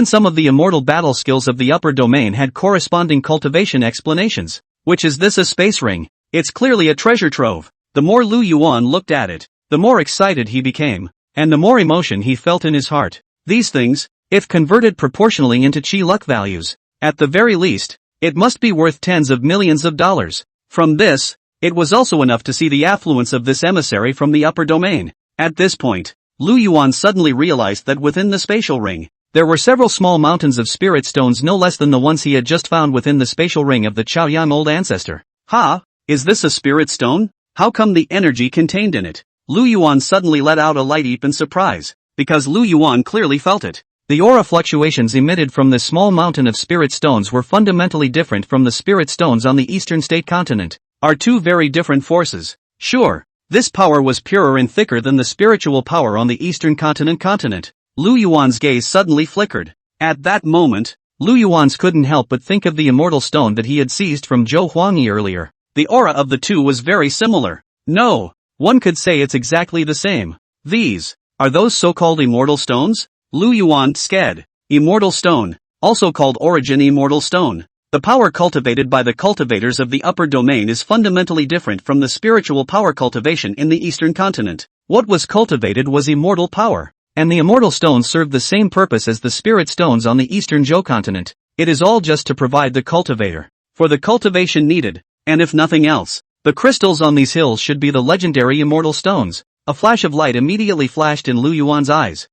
some of the immortal battle skills of the upper domain had corresponding cultivation explanations. Which is this a space ring? It's clearly a treasure trove. The more Lu Yuan looked at it, the more excited he became, and the more emotion he felt in his heart. These things, if converted proportionally into chi luck values, at the very least, it must be worth tens of millions of dollars. From this, it was also enough to see the affluence of this emissary from the upper domain. At this point, Lu Yuan suddenly realized that within the spatial ring, there were several small mountains of spirit stones no less than the ones he had just found within the spatial ring of the Chaoyang Old Ancestor. Is this a spirit stone? How come the energy contained in it? Lu Yuan suddenly let out a light eep in surprise, because Lu Yuan clearly felt it. The aura fluctuations emitted from this small mountain of spirit stones were fundamentally different from the spirit stones on the eastern state continent. Are two very different forces. Sure, this power was purer and thicker than the spiritual power on the eastern continent. Lu Yuan's gaze suddenly flickered. At that moment, Lu Yuan's couldn't help but think of the immortal stone that he had seized from Zhou Huangyi earlier. The aura of the two was very similar. No, one could say it's exactly the same. These, are those so-called immortal stones? Lu Yuan sked. Immortal stone, also called origin immortal stone. The power cultivated by the cultivators of the upper domain is fundamentally different from the spiritual power cultivation in the eastern continent. What was cultivated was immortal power, and the immortal stones served the same purpose as the spirit stones on the eastern Zhou continent. It is all just to provide the cultivator for the cultivation needed, and if nothing else, the crystals on these hills should be the legendary immortal stones. A flash of light immediately flashed in Lu Yuan's eyes.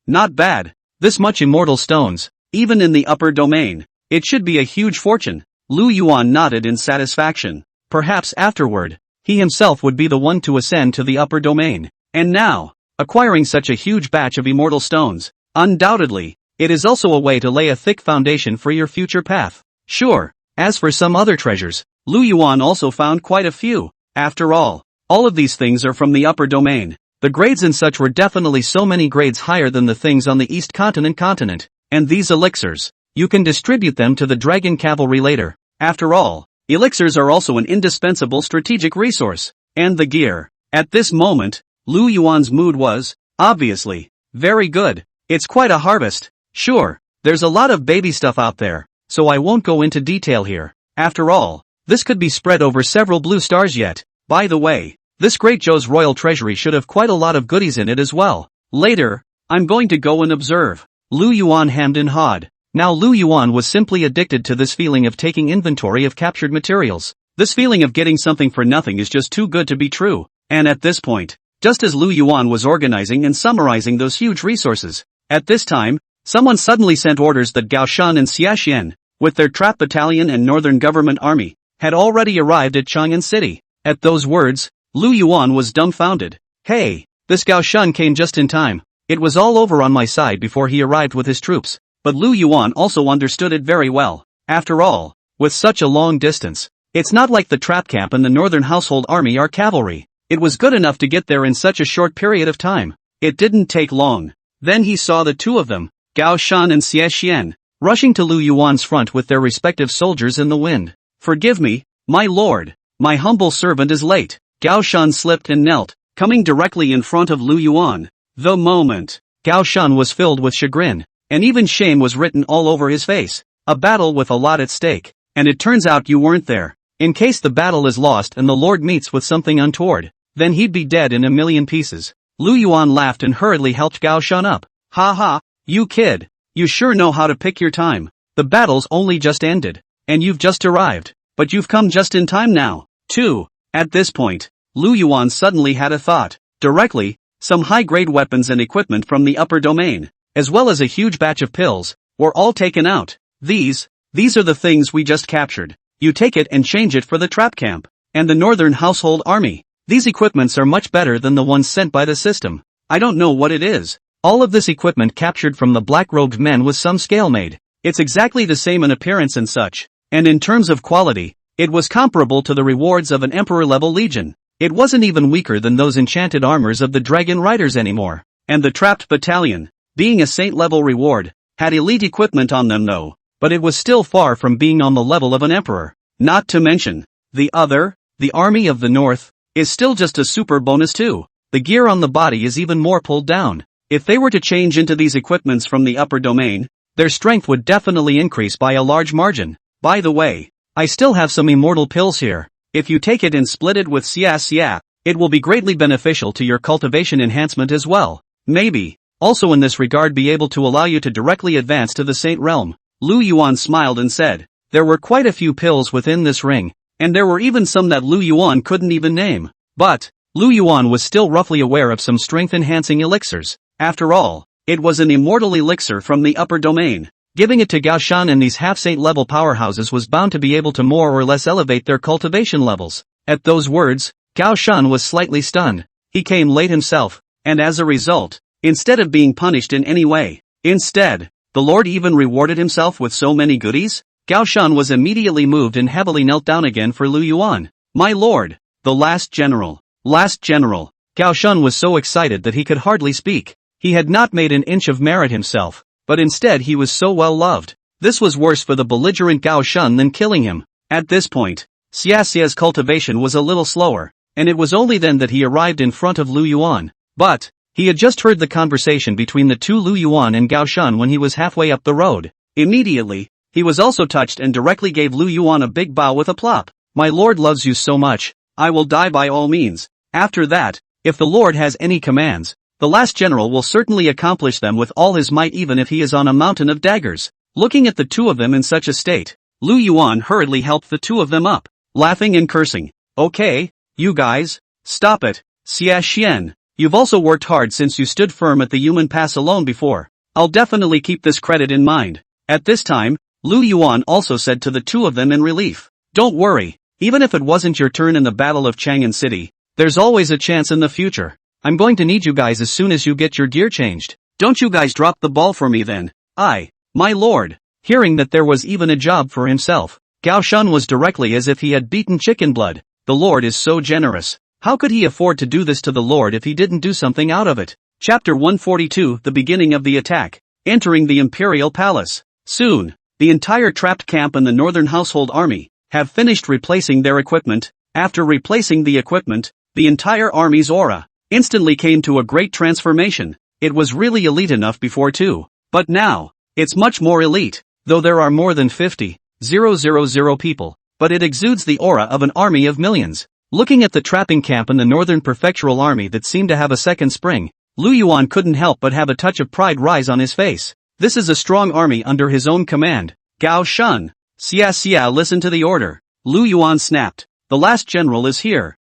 Not bad. This much immortal stones, even in the upper domain. It should be a huge fortune. Lu Yuan nodded in satisfaction. Perhaps afterward, he himself would be the one to ascend to the upper domain. And now, acquiring such a huge batch of immortal stones, undoubtedly, it is also a way to lay a thick foundation for your future path. Sure, as for some other treasures, Lu Yuan also found quite a few. After all of these things are from the upper domain. The grades and such were definitely so many grades higher than the things on the East continent, and these elixirs, you can distribute them to the dragon cavalry later. After all, elixirs are also an indispensable strategic resource. And the gear. At this moment, Lu Yuan's mood was, obviously, very good. It's quite a harvest. Sure, there's a lot of baby stuff out there, so I won't go into detail here. After all, this could be spread over several blue stars yet. By the way, this Great Zhou's royal treasury should have quite a lot of goodies in it as well. Later, I'm going to go and observe. Lu Yuan hemmed and hawed. Now Lu Yuan was simply addicted to this feeling of taking inventory of captured materials. This feeling of getting something for nothing is just too good to be true. And at this point, just as Lu Yuan was organizing and summarizing those huge resources, at this time, someone suddenly sent orders that Gao Shan and Xia Xian, with their trap battalion and northern government army, had already arrived at Chang'an City. At those words, Lu Yuan was dumbfounded. Hey, this Gao Shan came just in time. It was all over on my side before he arrived with his troops. But Lu Yuan also understood it very well. After all, with such a long distance, it's not like the trap camp and the northern household army are cavalry. It was good enough to get there in such a short period of time. It didn't take long. Then he saw the two of them, Gao Shan and Xie Xian, rushing to Lu Yuan's front with their respective soldiers in the wind. Forgive me, my lord. My humble servant is late. Gao Shan slipped and knelt, coming directly in front of Lu Yuan. The moment. Gao Shan was filled with chagrin, and even shame was written all over his face. A battle with a lot at stake, and it turns out you weren't there. In case the battle is lost and the lord meets with something untoward, then he'd be dead in a million pieces. Lu Yuan laughed and hurriedly helped Gao Shan up. Ha ha, you kid. You sure know how to pick your time. The battle's only just ended, and you've just arrived, but you've come just in time now, too. At this point, Lu Yuan suddenly had a thought. Directly, some high-grade weapons and equipment from the upper domain, as well as a huge batch of pills, were all taken out. These are the things we just captured. You take it and change it for the trap camp, and the Northern Household Army. These equipments are much better than the ones sent by the system. I don't know what it is. All of this equipment captured from the black-robed men was some scale made. It's exactly the same in appearance and such, and in terms of quality, it was comparable to the rewards of an Emperor-level legion. It wasn't even weaker than those enchanted armors of the Dragon Riders anymore. And the trapped battalion, being a saint-level reward, had elite equipment on them though, but it was still far from being on the level of an emperor. Not to mention, the Army of the North, is still just a super bonus too. The gear on the body is even more pulled down. If they were to change into these equipments from the upper domain, their strength would definitely increase by a large margin. By the way, I still have some immortal pills here. If you take it and split it with Xia, it will be greatly beneficial to your cultivation enhancement as well. Maybe, also in this regard be able to allow you to directly advance to the Saint Realm. Lu Yuan smiled and said, there were quite a few pills within this ring, and there were even some that Lu Yuan couldn't even name. But, Lu Yuan was still roughly aware of some strength-enhancing elixirs. After all, it was an immortal elixir from the upper domain. Giving it to Gao Shan and these half-saint level powerhouses was bound to be able to more or less elevate their cultivation levels. At those words, Gao Shan was slightly stunned. He came late himself, and as a result, instead of being punished in any way, instead, the Lord even rewarded himself with so many goodies? Gao Shan was immediately moved and heavily knelt down again for Lu Yuan. My lord, the last general. Gao Shan was so excited that he could hardly speak. He had not made an inch of merit himself, but instead he was so well loved. This was worse for the belligerent Gao Shan than killing him. At this point, Xiaxia's cultivation was a little slower, and it was only then that he arrived in front of Lu Yuan. But, he had just heard the conversation between the two Lu Yuan and Gao Shan when he was halfway up the road. Immediately, he was also touched and directly gave Lu Yuan a big bow with a plop. My lord loves you so much, I will die by all means. After that, if the lord has any commands, the last general will certainly accomplish them with all his might even if he is on a mountain of daggers. Looking at the two of them in such a state, Lu Yuan hurriedly helped the two of them up, laughing and cursing. Okay, you guys, stop it. Xia Xian, you've also worked hard since you stood firm at the human pass alone before. I'll definitely keep this credit in mind. At this time, Lu Yuan also said to the two of them in relief. Don't worry, even if it wasn't your turn in the Battle of Chang'an City, there's always a chance in the future. I'm going to need you guys as soon as you get your gear changed. Don't you guys drop the ball for me then. My lord. Hearing that there was even a job for himself, Gao Shan was directly as if he had beaten chicken blood. The lord is so generous. How could he afford to do this to the lord if he didn't do something out of it? Chapter 142, The beginning of the attack. Entering the Imperial Palace. Soon, the entire trapped camp and the Northern Household Army have finished replacing their equipment. After replacing the equipment, the entire army's aura instantly came to a great transformation. It was really elite enough before too, but now, it's much more elite, though there are more than 50,000 people, but it exudes the aura of an army of millions. Looking at the trapping camp and the Northern Prefectural Army that seemed to have a second spring, Lu Yuan couldn't help but have a touch of pride rise on his face. This is a strong army under his own command. Gao Shan, Xia, listen to the order. Lu Yuan snapped. The last general is here.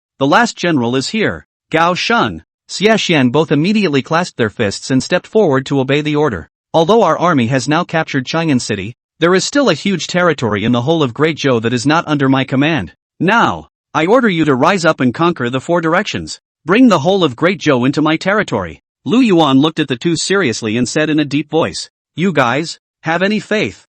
Gao Shan, Xia Xian both immediately clasped their fists and stepped forward to obey the order. Although our army has now captured Chang'an City, there is still a huge territory in the whole of Great Zhou that is not under my command. Now, I order you to rise up and conquer the four directions. Bring the whole of Great Zhou into my territory. Lu Yuan looked at the two seriously and said in a deep voice, you guys, have any faith?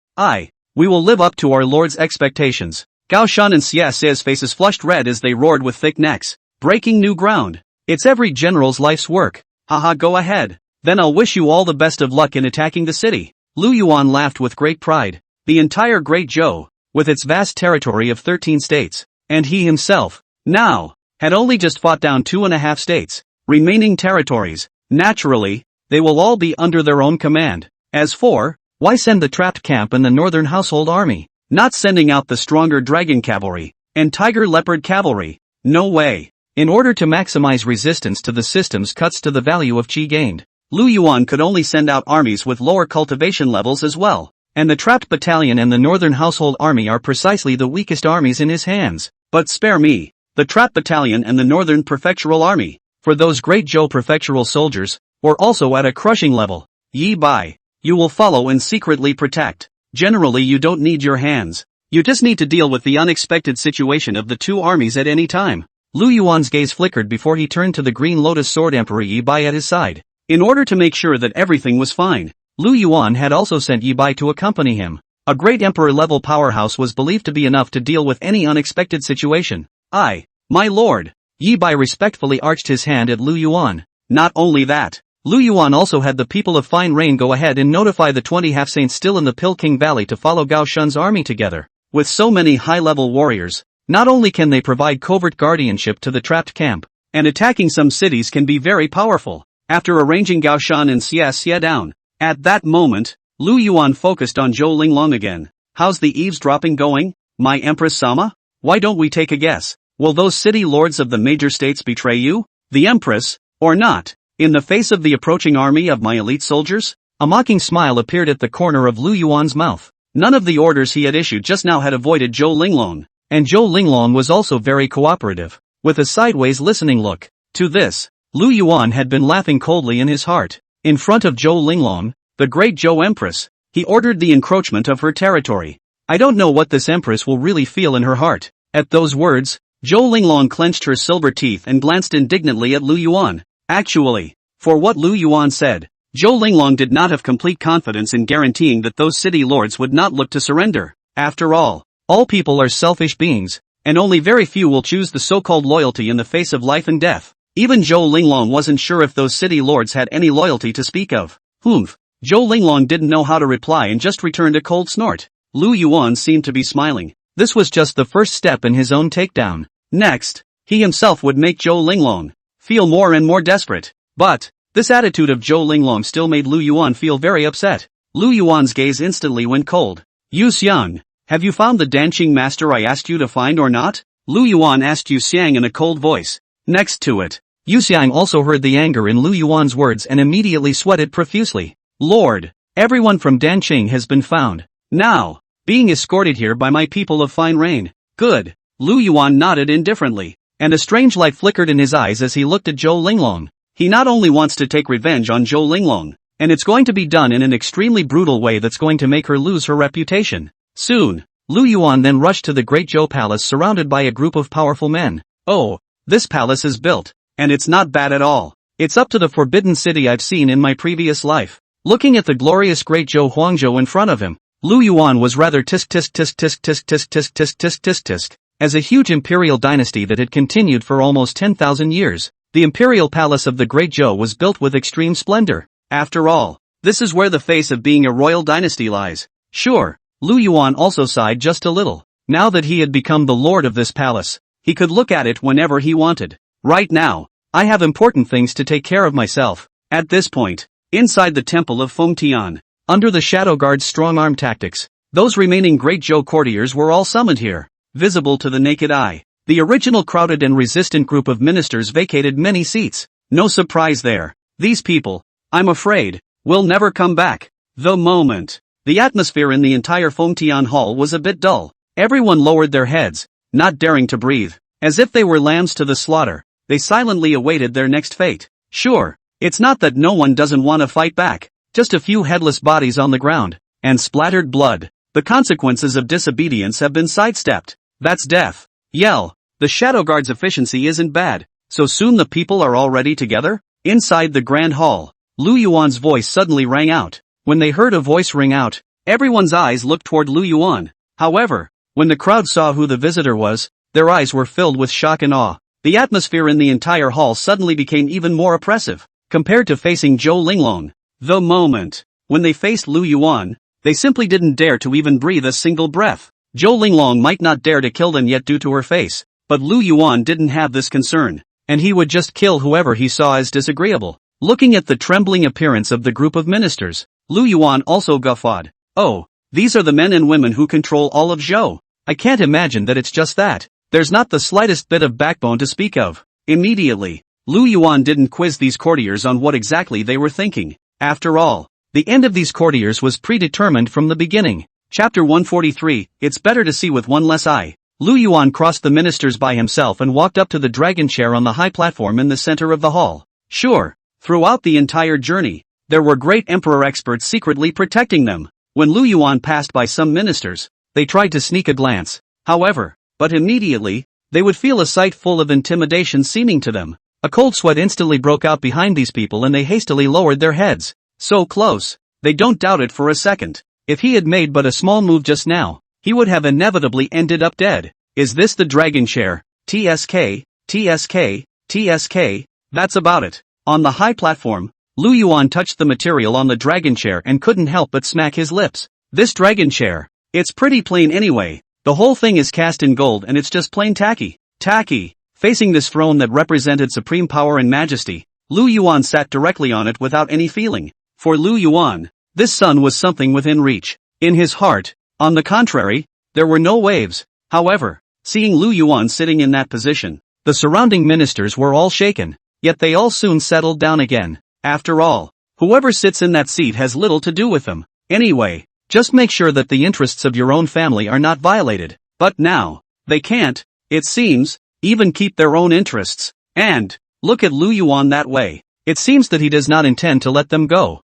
We will live up to our lord's expectations. Gao Shan and Xia Xi's faces flushed red as they roared with thick necks. Breaking new ground. It's every general's life's work. Haha, go ahead. Then I'll wish you all the best of luck in attacking the city. Lu Yuan laughed with great pride. The entire Great Zhou, with its vast territory of 13 states, and he himself, now, had only just fought down 2.5 states, remaining territories. Naturally, they will all be under their own command. As for, why send the trapped camp and the northern household army? Not sending out the stronger dragon cavalry, and tiger leopard cavalry. No way. In order to maximize resistance to the system's cuts to the value of qi gained, Lu Yuan could only send out armies with lower cultivation levels as well, and the trapped battalion and the northern household army are precisely the weakest armies in his hands. But spare me, the trapped battalion and the northern prefectural army, for those Great Zhou prefectural soldiers, were also at a crushing level. Yi Bai, you will follow and secretly protect. Generally you don't need your hands. You just need to deal with the unexpected situation of the two armies at any time. Lu Yuan's gaze flickered before he turned to the Green Lotus Sword Emperor Yi Bai at his side. In order to make sure that everything was fine, Lu Yuan had also sent Yi Bai to accompany him. A great emperor-level powerhouse was believed to be enough to deal with any unexpected situation. My lord. Yi Bai respectfully arched his hand at Lu Yuan. Not only that, Lu Yuan also had the people of Fine Rain go ahead and notify the 20 half-saints still in the Pilking Valley to follow Gao Shun's army together. With so many high-level warriors, not only can they provide covert guardianship to the trapped camp, and attacking some cities can be very powerful. After arranging Gao Shun and Xie down, at that moment, Lu Yuan focused on Zhou Linglong again. How's the eavesdropping going, my Empress Sama? Why don't we take a guess? Will those city lords of the major states betray you, the Empress, or not? In the face of the approaching army of my elite soldiers? A mocking smile appeared at the corner of Lu Yuan's mouth. None of the orders he had issued just now had avoided Zhou Linglong, and Zhou Linglong was also very cooperative, with a sideways listening look. To this, Lu Yuan had been laughing coldly in his heart. In front of Zhou Linglong, the great Zhou Empress, he ordered the encroachment of her territory. I don't know what this Empress will really feel in her heart. At those words, Zhou Linglong clenched her silver teeth and glanced indignantly at Lu Yuan. Actually, for what Lu Yuan said, Zhou Linglong did not have complete confidence in guaranteeing that those city lords would not look to surrender. After all people are selfish beings, and only very few will choose the so-called loyalty in the face of life and death. Even Zhou Linglong wasn't sure if those city lords had any loyalty to speak of. Zhou Linglong didn't know how to reply and just returned a cold snort. Lu Yuan seemed to be smiling. This was just the first step in his own takedown. Next, he himself would make Zhou Linglong feel more and more desperate. But this attitude of Zhou Linglong still made Lu Yuan feel very upset. Lu Yuan's gaze instantly went cold. Yu Xiang, have you found the dancing master I asked you to find or not? Lu Yuan asked Yu Xiang in a cold voice. Next to it, Yu Xiang also heard the anger in Lu Yuan's words and immediately sweated profusely. Lord, everyone from Danqing has been found. Now, being escorted here by my people of Fine Rain. Good. Lu Yuan nodded indifferently, and a strange light flickered in his eyes as he looked at Zhou Linglong. He not only wants to take revenge on Zhou Linglong, and it's going to be done in an extremely brutal way that's going to make her lose her reputation. Soon, Lu Yuan then rushed to the Great Zhou Palace surrounded by a group of powerful men. Oh, this palace is built, and it's not bad at all. It's up to the forbidden city I've seen in my previous life. Looking at the glorious Great Zhou Huangzhou in front of him, Lu Yuan was rather tisk tisk tisk tisk tisk tisk tisk tisk tisk tisk tisk. As a huge imperial dynasty that had continued for almost 10,000 years, the imperial palace of the Great Zhou was built with extreme splendor. After all, this is where the face of being a royal dynasty lies. Sure, Lu Yuan also sighed just a little. Now that he had become the lord of this palace, he could look at it whenever he wanted. Right now, I have important things to take care of myself. At this point, inside the temple of Fengtian, under the Shadow Guard's strong-arm tactics, those remaining Great Zhou courtiers were all summoned here. Visible to the naked eye, the original crowded and resistant group of ministers vacated many seats. No surprise there. These people, I'm afraid, will never come back. The atmosphere in the entire Fengtian hall was a bit dull. Everyone lowered their heads, not daring to breathe. As if they were lambs to the slaughter, they silently awaited their next fate. Sure, it's not that no one doesn't want to fight back. Just a few headless bodies on the ground, and splattered blood. The consequences of disobedience have been sidestepped. That's death. Yell. The Shadow Guard's efficiency isn't bad. So soon the people are already together? Inside the grand hall, Lu Yuan's voice suddenly rang out. When they heard a voice ring out, everyone's eyes looked toward Lu Yuan. However, when the crowd saw who the visitor was, their eyes were filled with shock and awe. The atmosphere in the entire hall suddenly became even more oppressive. compared to facing Zhou Linglong. The moment when they faced Lu Yuan, they simply didn't dare to even breathe a single breath. Zhou Linglong might not dare to kill them yet due to her face, but Lu Yuan didn't have this concern, and he would just kill whoever he saw as disagreeable. Looking at the trembling appearance of the group of ministers, Lu Yuan also guffawed. Oh, these are the men and women who control all of Zhou. I can't imagine that it's just that. There's not the slightest bit of backbone to speak of. Immediately, Lu Yuan didn't quiz these courtiers on what exactly they were thinking. After all, the end of these courtiers was predetermined from the beginning. Chapter 143, It's better to see with one less eye. Lu Yuan crossed the ministers by himself and walked up to the dragon chair on the high platform in the center of the hall. Sure, throughout the entire journey, there were great emperor experts secretly protecting them. When Lu Yuan passed by some ministers, they tried to sneak a glance. However, but immediately, they would feel a sight full of intimidation seeming to them. A cold sweat instantly broke out behind these people and they hastily lowered their heads. So close, they don't doubt it for a second. If he had made but a small move just now, he would have inevitably ended up dead. Is this the dragon chair? TSK, TSK, TSK, that's about it. On the high platform, Lu Yuan touched the material on the dragon chair and couldn't help but smack his lips. This dragon chair, it's pretty plain anyway. The whole thing is cast in gold and it's just plain tacky. Tacky. Facing this throne that represented supreme power and majesty, Lu Yuan sat directly on it without any feeling. For Lu Yuan, this sun was something within reach. In his heart, on the contrary, there were no waves. However, seeing Lu Yuan sitting in that position, the surrounding ministers were all shaken, yet they all soon settled down again. After all, whoever sits in that seat has little to do with them. Anyway, just make sure that the interests of your own family are not violated. But now, they can't, it seems, even keep their own interests. And, look at Lu Yuan that way. It seems that he does not intend to let them go.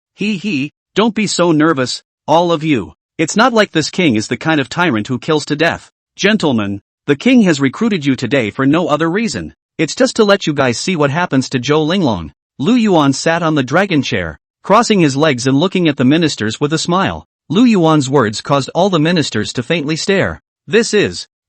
Don't be so nervous, all of you. It's not like this king is the kind of tyrant who kills to death. Gentlemen, the king has recruited you today for no other reason. It's just to let you guys see what happens to Zhou Linglong. Lu Yuan sat on the dragon chair, crossing his legs and looking at the ministers with a smile. Lu Yuan's words caused all the ministers to faintly stare.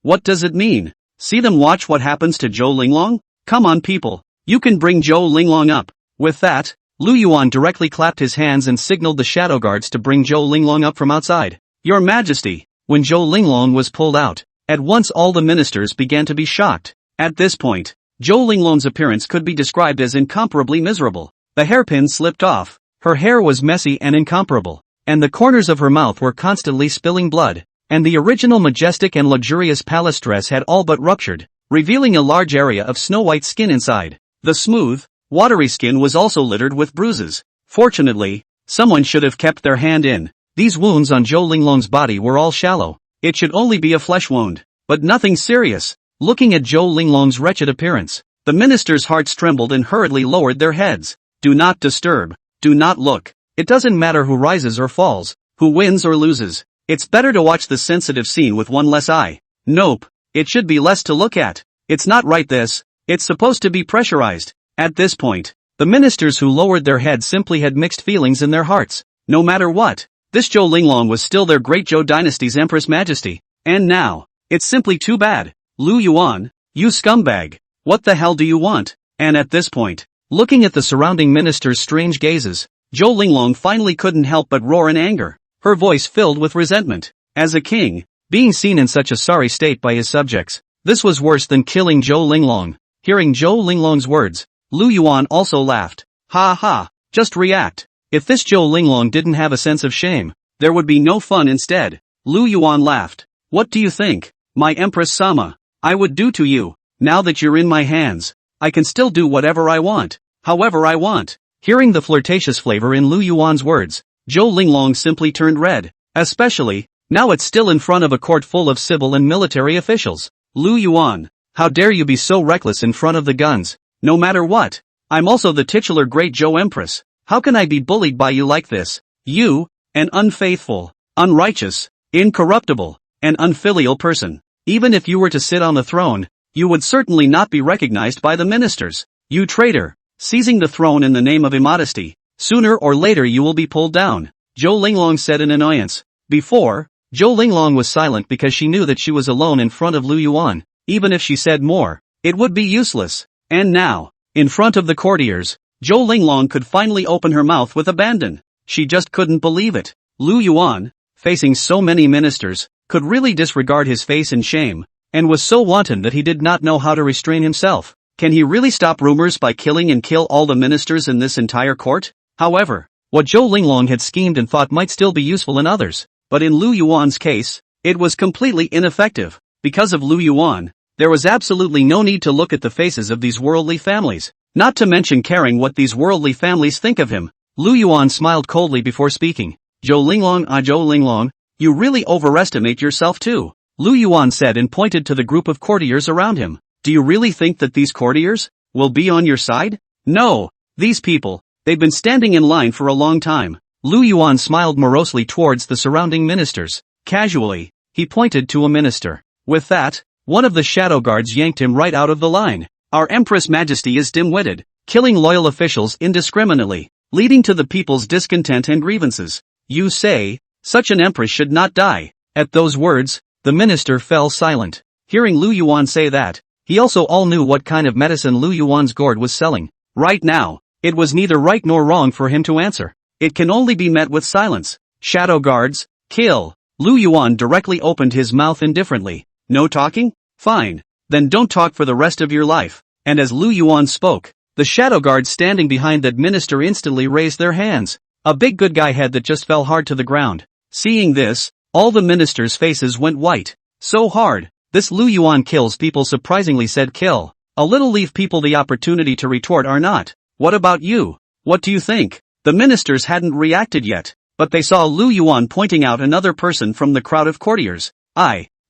What does it mean? See them watch what happens to Zhou Linglong? Come on people, you can bring Zhou Linglong up. With that, Lu Yuan directly clapped his hands and signaled the shadow guards to bring Zhou Linglong up from outside. Your Majesty, when Zhou Linglong was pulled out, at once all the ministers began to be shocked. At this point, Zhou Linglong's appearance could be described as incomparably miserable. The hairpin slipped off, her hair was messy and incomparable, and the corners of her mouth were constantly spilling blood, and the original majestic and luxurious palace dress had all but ruptured, revealing a large area of snow-white skin inside. The smooth, watery skin was also littered with bruises. Fortunately, someone should have kept their hand in. These wounds on Zhou Linglong's body were all shallow. It should only be a flesh wound, but nothing serious. Looking at Zhou Linglong's wretched appearance, the ministers' hearts trembled and hurriedly lowered their heads. Do not disturb. Do not look. It doesn't matter who rises or falls, who wins or loses. It's better to watch the sensitive scene with one less eye. Nope. It should be less to look at. It's not right this. It's supposed to be pressurized. At this point, the ministers who lowered their heads simply had mixed feelings in their hearts. No matter what, this Zhou Linglong was still their great Zhou dynasty's Empress Majesty. And now, it's simply too bad. Lu Yuan, you scumbag. What the hell do you want? And at this point, looking at the surrounding ministers' strange gazes, Zhou Linglong finally couldn't help but roar in anger, her voice filled with resentment. As a king, being seen in such a sorry state by his subjects, this was worse than killing Zhou Linglong. Hearing Zhou Linglong's words, Lu Yuan also laughed. Ha ha, just react. If this Zhou Linglong didn't have a sense of shame, there would be no fun instead. Lu Yuan laughed. What do you think, my Empress Sama, I would do to you? Now that you're in my hands, I can still do whatever I want, however I want. Hearing the flirtatious flavor in Lu Yuan's words, Zhou Linglong simply turned red, especially, now it's still in front of a court full of civil and military officials. Lu Yuan, how dare you be so reckless in front of the guns? No matter what, I'm also the titular great Zhou Empress. How can I be bullied by you like this? You, an unfaithful, unrighteous, incorruptible, and unfilial person. Even if you were to sit on the throne, you would certainly not be recognized by the ministers. You traitor, seizing the throne in the name of immodesty. Sooner or later you will be pulled down, Zhou Linglong said in annoyance. Before, Zhou Linglong was silent because she knew that she was alone in front of Lu Yuan. Even if she said more, it would be useless. And now, in front of the courtiers, Zhou Linglong could finally open her mouth with abandon. She just couldn't believe it. Lu Yuan, facing so many ministers, could really disregard his face in shame, and was so wanton that he did not know how to restrain himself. Can he really stop rumors by killing and kill all the ministers in this entire court? However, what Zhou Linglong had schemed and thought might still be useful in others, but in Lu Yuan's case, it was completely ineffective. Because of Lu Yuan, there was absolutely no need to look at the faces of these worldly families, not to mention caring what these worldly families think of him. Lu Yuan smiled coldly before speaking. Zhou Linglong, you really overestimate yourself too, Lu Yuan said and pointed to the group of courtiers around him. Do you really think that these courtiers will be on your side? No, these people, they've been standing in line for a long time. Lu Yuan smiled morosely towards the surrounding ministers. Casually, he pointed to a minister. With that, one of the shadow guards yanked him right out of the line. Our Empress Majesty is dim-witted, killing loyal officials indiscriminately, leading to the people's discontent and grievances. You say, such an empress should not die. At those words, the minister fell silent. Hearing Lu Yuan say that, he also all knew what kind of medicine Lu Yuan's gourd was selling. Right now, it was neither right nor wrong for him to answer. It can only be met with silence. Shadow guards, kill. Lu Yuan directly opened his mouth indifferently. No talking? Fine. Then don't talk for the rest of your life. And as Lu Yuan spoke, the shadow guards standing behind that minister instantly raised their hands. A big good guy head that just fell hard to the ground. Seeing this, all the ministers' faces went white. So hard. This Lu Yuan kills people, surprisingly said kill. A little leave people the opportunity to retort or not. What about you? What do you think? The ministers hadn't reacted yet, but they saw Lu Yuan pointing out another person from the crowd of courtiers.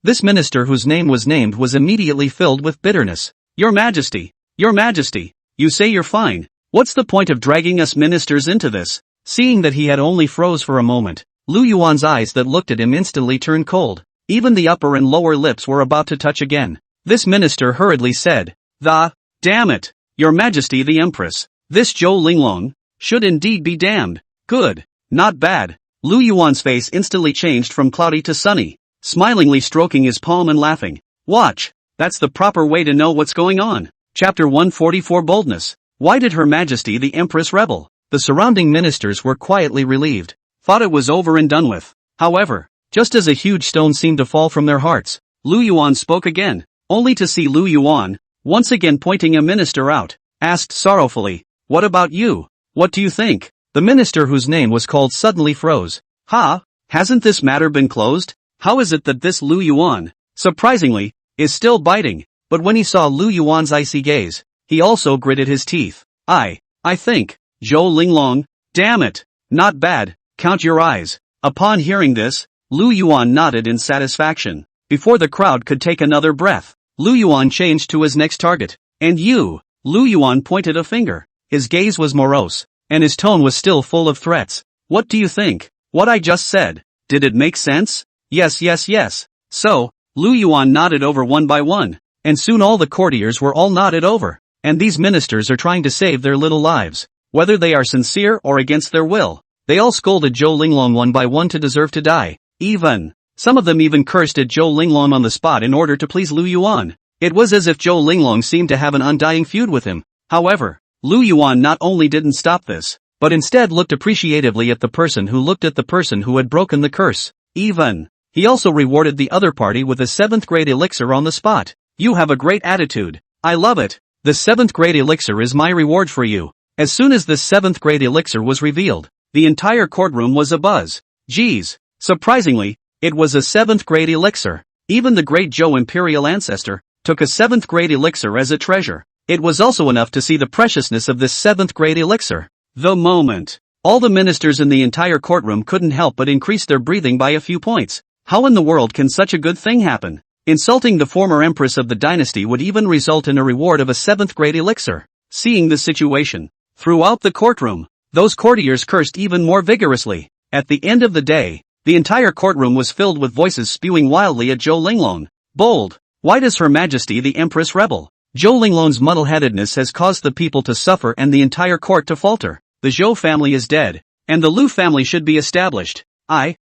This minister whose name was named was immediately filled with bitterness. Your Majesty, you say you're fine. What's the point of dragging us ministers into this? Seeing that he had only froze for a moment, Lu Yuan's eyes that looked at him instantly turned cold. Even the upper and lower lips were about to touch again. This minister hurriedly said, damn it, Your Majesty the Empress, this Zhou Linglong should indeed be damned. Good, not bad. Lu Yuan's face instantly changed from cloudy to sunny, smilingly stroking his palm and laughing. Watch, that's the proper way to know what's going on. Chapter 144 Boldness. Why did Her Majesty the Empress rebel? The surrounding ministers were quietly relieved, thought it was over and done with. However, just as a huge stone seemed to fall from their hearts, Lu Yuan spoke again, only to see Lu Yuan, once again pointing a minister out, asked sorrowfully, what about you? What do you think? The minister whose name was called suddenly froze. Hasn't this matter been closed? How is it that this Lu Yuan, surprisingly, is still biting? But when he saw Lu Yuan's icy gaze, he also gritted his teeth. I think, Zhou Linglong, damn it, not bad, count your eyes. Upon hearing this, Lu Yuan nodded in satisfaction. Before the crowd could take another breath, Lu Yuan changed to his next target. And you? Lu Yuan pointed a finger. His gaze was morose, and his tone was still full of threats. What do you think? What I just said, did it make sense? Yes. So, Lu Yuan nodded over one by one, and soon all the courtiers were all nodded over. And these ministers are trying to save their little lives, whether they are sincere or against their will. They all scolded Zhou Linglong one by one to deserve to die. Some of them even cursed at Zhou Linglong on the spot in order to please Lu Yuan. It was as if Zhou Linglong seemed to have an undying feud with him. However, Lu Yuan not only didn't stop this, but instead looked appreciatively at the person who looked at the person who had broken the curse. He also rewarded the other party with a 7th grade elixir on the spot. You have a great attitude. I love it. The 7th grade elixir is my reward for you. As soon as this 7th grade elixir was revealed, the entire courtroom was abuzz. Geez, surprisingly, it was a 7th grade elixir. Even the great Zhou imperial ancestor took a 7th grade elixir as a treasure. It was also enough to see the preciousness of this 7th grade elixir. The moment, all the ministers in the entire courtroom couldn't help but increase their breathing by a few points. How in the world can such a good thing happen? Insulting the former empress of the dynasty would even result in a reward of a 7th grade elixir. Seeing the situation, throughout the courtroom, those courtiers cursed even more vigorously. At the end of the day, the entire courtroom was filled with voices spewing wildly at Zhou Linglong. Bold. Why does Her Majesty the Empress rebel? Zhou Linglong's muddle-headedness has caused the people to suffer and the entire court to falter. The Zhou family is dead, and the Lu family should be established. Sun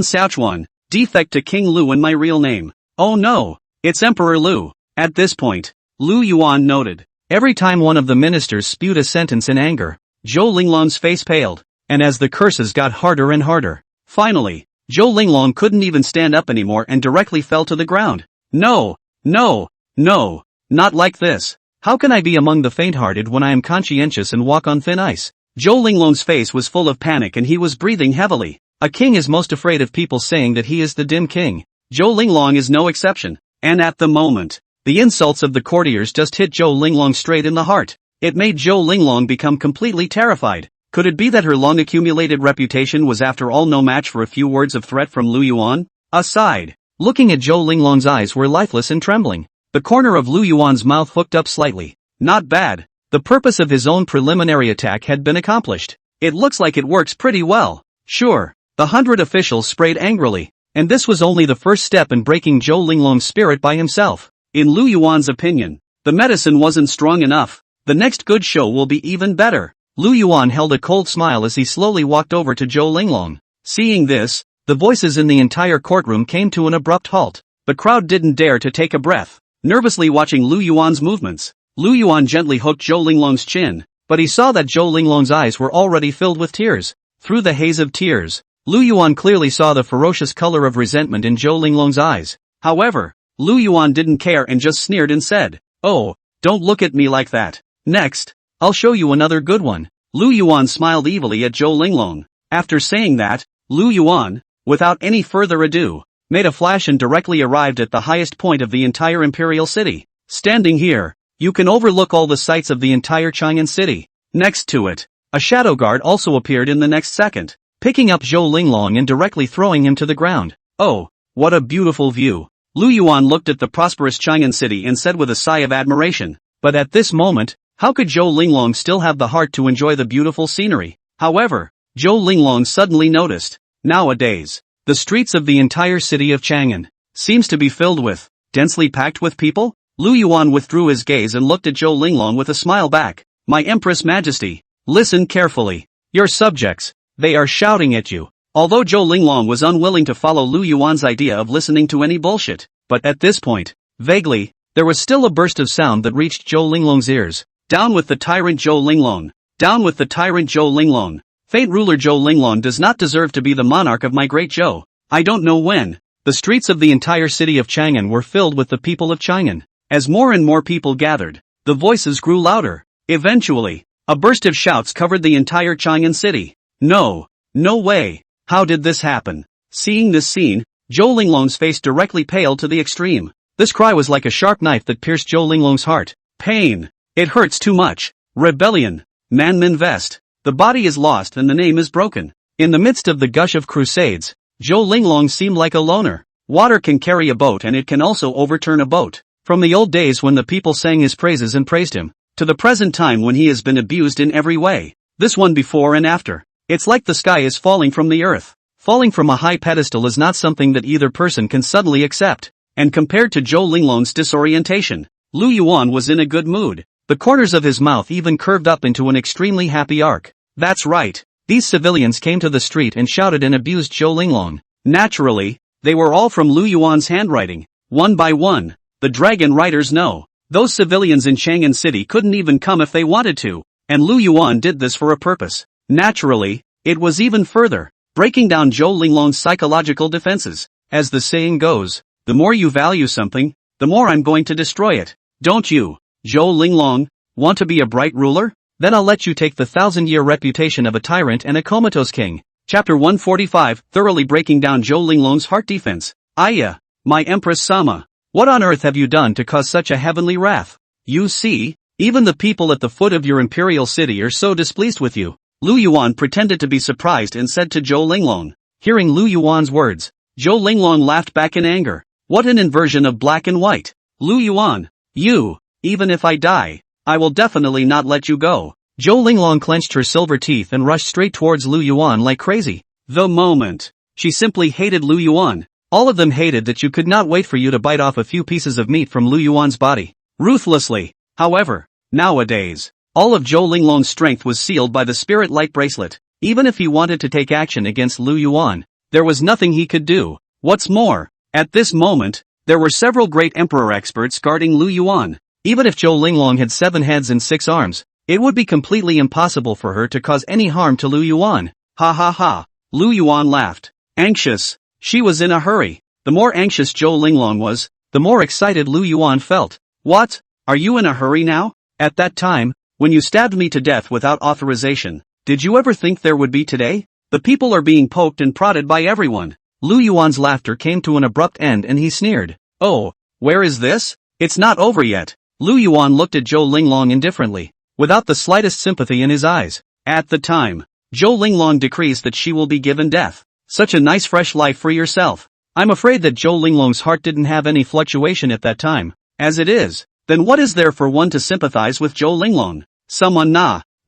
Xiaochuan, defect to King Lu and my real name. Oh no, it's Emperor Lu. At this point, Lu Yuan noted, Every time one of the ministers spewed a sentence in anger, Zhou Linglong's face paled, and as the curses got harder and harder, finally, Zhou Linglong couldn't even stand up anymore and directly fell to the ground. No, no, no, not like this. How can I be among the faint-hearted when I am conscientious and walk on thin ice? Zhou Linglong's face was full of panic and he was breathing heavily. A king is most afraid of people saying that he is the dim king. Zhou Linglong is no exception. And at the moment, the insults of the courtiers just hit Zhou Linglong straight in the heart. It made Zhou Linglong become completely terrified. Could it be that her long-accumulated reputation was after all no match for a few words of threat from Lu Yuan? Aside, looking at Zhou Linglong's eyes were lifeless and trembling. The corner of Lu Yuan's mouth hooked up slightly. Not bad. The purpose of his own preliminary attack had been accomplished. It looks like it works pretty well. Sure. The 100 officials sprayed angrily. And this was only the first step in breaking Zhou Linglong's spirit by himself. In Lu Yuan's opinion, the medicine wasn't strong enough. The next good show will be even better. Lu Yuan held a cold smile as he slowly walked over to Zhou Linglong. Seeing this, the voices in the entire courtroom came to an abrupt halt. The crowd didn't dare to take a breath, nervously watching Lu Yuan's movements. Lu Yuan gently hooked Zhou Linglong's chin, but he saw that Zhou Linglong's eyes were already filled with tears. Through the haze of tears, Lu Yuan clearly saw the ferocious color of resentment in Zhou Linglong's eyes. However, Lu Yuan didn't care and just sneered and said, "Oh, don't look at me like that. Next, I'll show you another good one." Lu Yuan smiled evilly at Zhou Linglong. After saying that, Lu Yuan, without any further ado, made a flash and directly arrived at the highest point of the entire imperial city. Standing here, you can overlook all the sights of the entire Chang'an city. Next to it, a shadow guard also appeared in the next second, picking up Zhou Linglong and directly throwing him to the ground. Oh, what a beautiful view. Lu Yuan looked at the prosperous Chang'an city and said with a sigh of admiration. But at this moment, how could Zhou Linglong still have the heart to enjoy the beautiful scenery? However, Zhou Linglong suddenly noticed. Nowadays, the streets of the entire city of Chang'an seems to be filled with, densely packed with people? Lu Yuan withdrew his gaze and looked at Zhou Linglong with a smile back. My Empress Majesty, listen carefully. Your subjects, they are shouting at you. Although Zhou Linglong was unwilling to follow Lu Yuan's idea of listening to any bullshit, but at this point, vaguely, there was still a burst of sound that reached Zhou Linglong's ears. Down with the tyrant Zhou Linglong. Down with the tyrant Zhou Linglong. Faint ruler Zhou Linglong does not deserve to be the monarch of my great Zhou. I don't know when. The streets of the entire city of Chang'an were filled with the people of Chang'an. As more and more people gathered, the voices grew louder. Eventually, a burst of shouts covered the entire Chang'an city. No, no way. How did this happen? Seeing this scene, Zhou Linglong's face directly paled to the extreme. This cry was like a sharp knife that pierced Zhou Linglong's heart. Pain. It hurts too much. Rebellion. Manhwaedit. The body is lost and the name is broken. In the midst of the gush of crusades, Zhou Linglong seemed like a loner. Water can carry a boat and it can also overturn a boat. From the old days when the people sang his praises and praised him, to the present time when he has been abused in every way. This one before and after. It's like the sky is falling from the earth. Falling from a high pedestal is not something that either person can suddenly accept. And compared to Zhou Linglong's disorientation, Lu Yuan was in a good mood. The corners of his mouth even curved up into an extremely happy arc. That's right. These civilians came to the street and shouted and abused Zhou Linglong. Naturally, they were all from Lu Yuan's handwriting. One by one, the dragon riders know. Those civilians in Chang'an City couldn't even come if they wanted to. And Lu Yuan did this for a purpose. Naturally, it was even further, breaking down Zhou Linglong's psychological defenses. As the saying goes, the more you value something, the more I'm going to destroy it. Don't you, Zhou Linglong, want to be a bright ruler? Then I'll let you take the 1,000-year reputation of a tyrant and a comatose king. Chapter 145, thoroughly breaking down Zhou Linglong's heart defense. Aya, my Empress Sama, what on earth have you done to cause such a heavenly wrath? You see, even the people at the foot of your imperial city are so displeased with you. Lu Yuan pretended to be surprised and said to Zhou Linglong. Hearing Lu Yuan's words, Zhou Linglong laughed back in anger. What an inversion of black and white. Lu Yuan, you, even if I die, I will definitely not let you go. Zhou Linglong clenched her silver teeth and rushed straight towards Lu Yuan like crazy. The moment. She simply hated Lu Yuan. All of them hated that you could not wait for you to bite off a few pieces of meat from Lu Yuan's body. Ruthlessly. However, nowadays, all of Zhou Linglong's strength was sealed by the spirit light bracelet. Even if he wanted to take action against Lu Yuan, there was nothing he could do. What's more, at this moment, there were several great emperor experts guarding Lu Yuan. Even if Zhou Linglong had 7 heads and 6 arms, it would be completely impossible for her to cause any harm to Lu Yuan. Ha ha ha. Lu Yuan laughed. Anxious. She was in a hurry. The more anxious Zhou Linglong was, the more excited Lu Yuan felt. What? Are you in a hurry now? At that time, when you stabbed me to death without authorization, did you ever think there would be today? The people are being poked and prodded by everyone. Lu Yuan's laughter came to an abrupt end and he sneered. Oh, where is this? It's not over yet. Lu Yuan looked at Zhou Linglong indifferently, without the slightest sympathy in his eyes. At the time, Zhou Linglong decrees that she will be given death. Such a nice fresh life for yourself. I'm afraid that Zhou Linglong's heart didn't have any fluctuation at that time. As it is, then what is there for one to sympathize with Zhou Linglong? Someone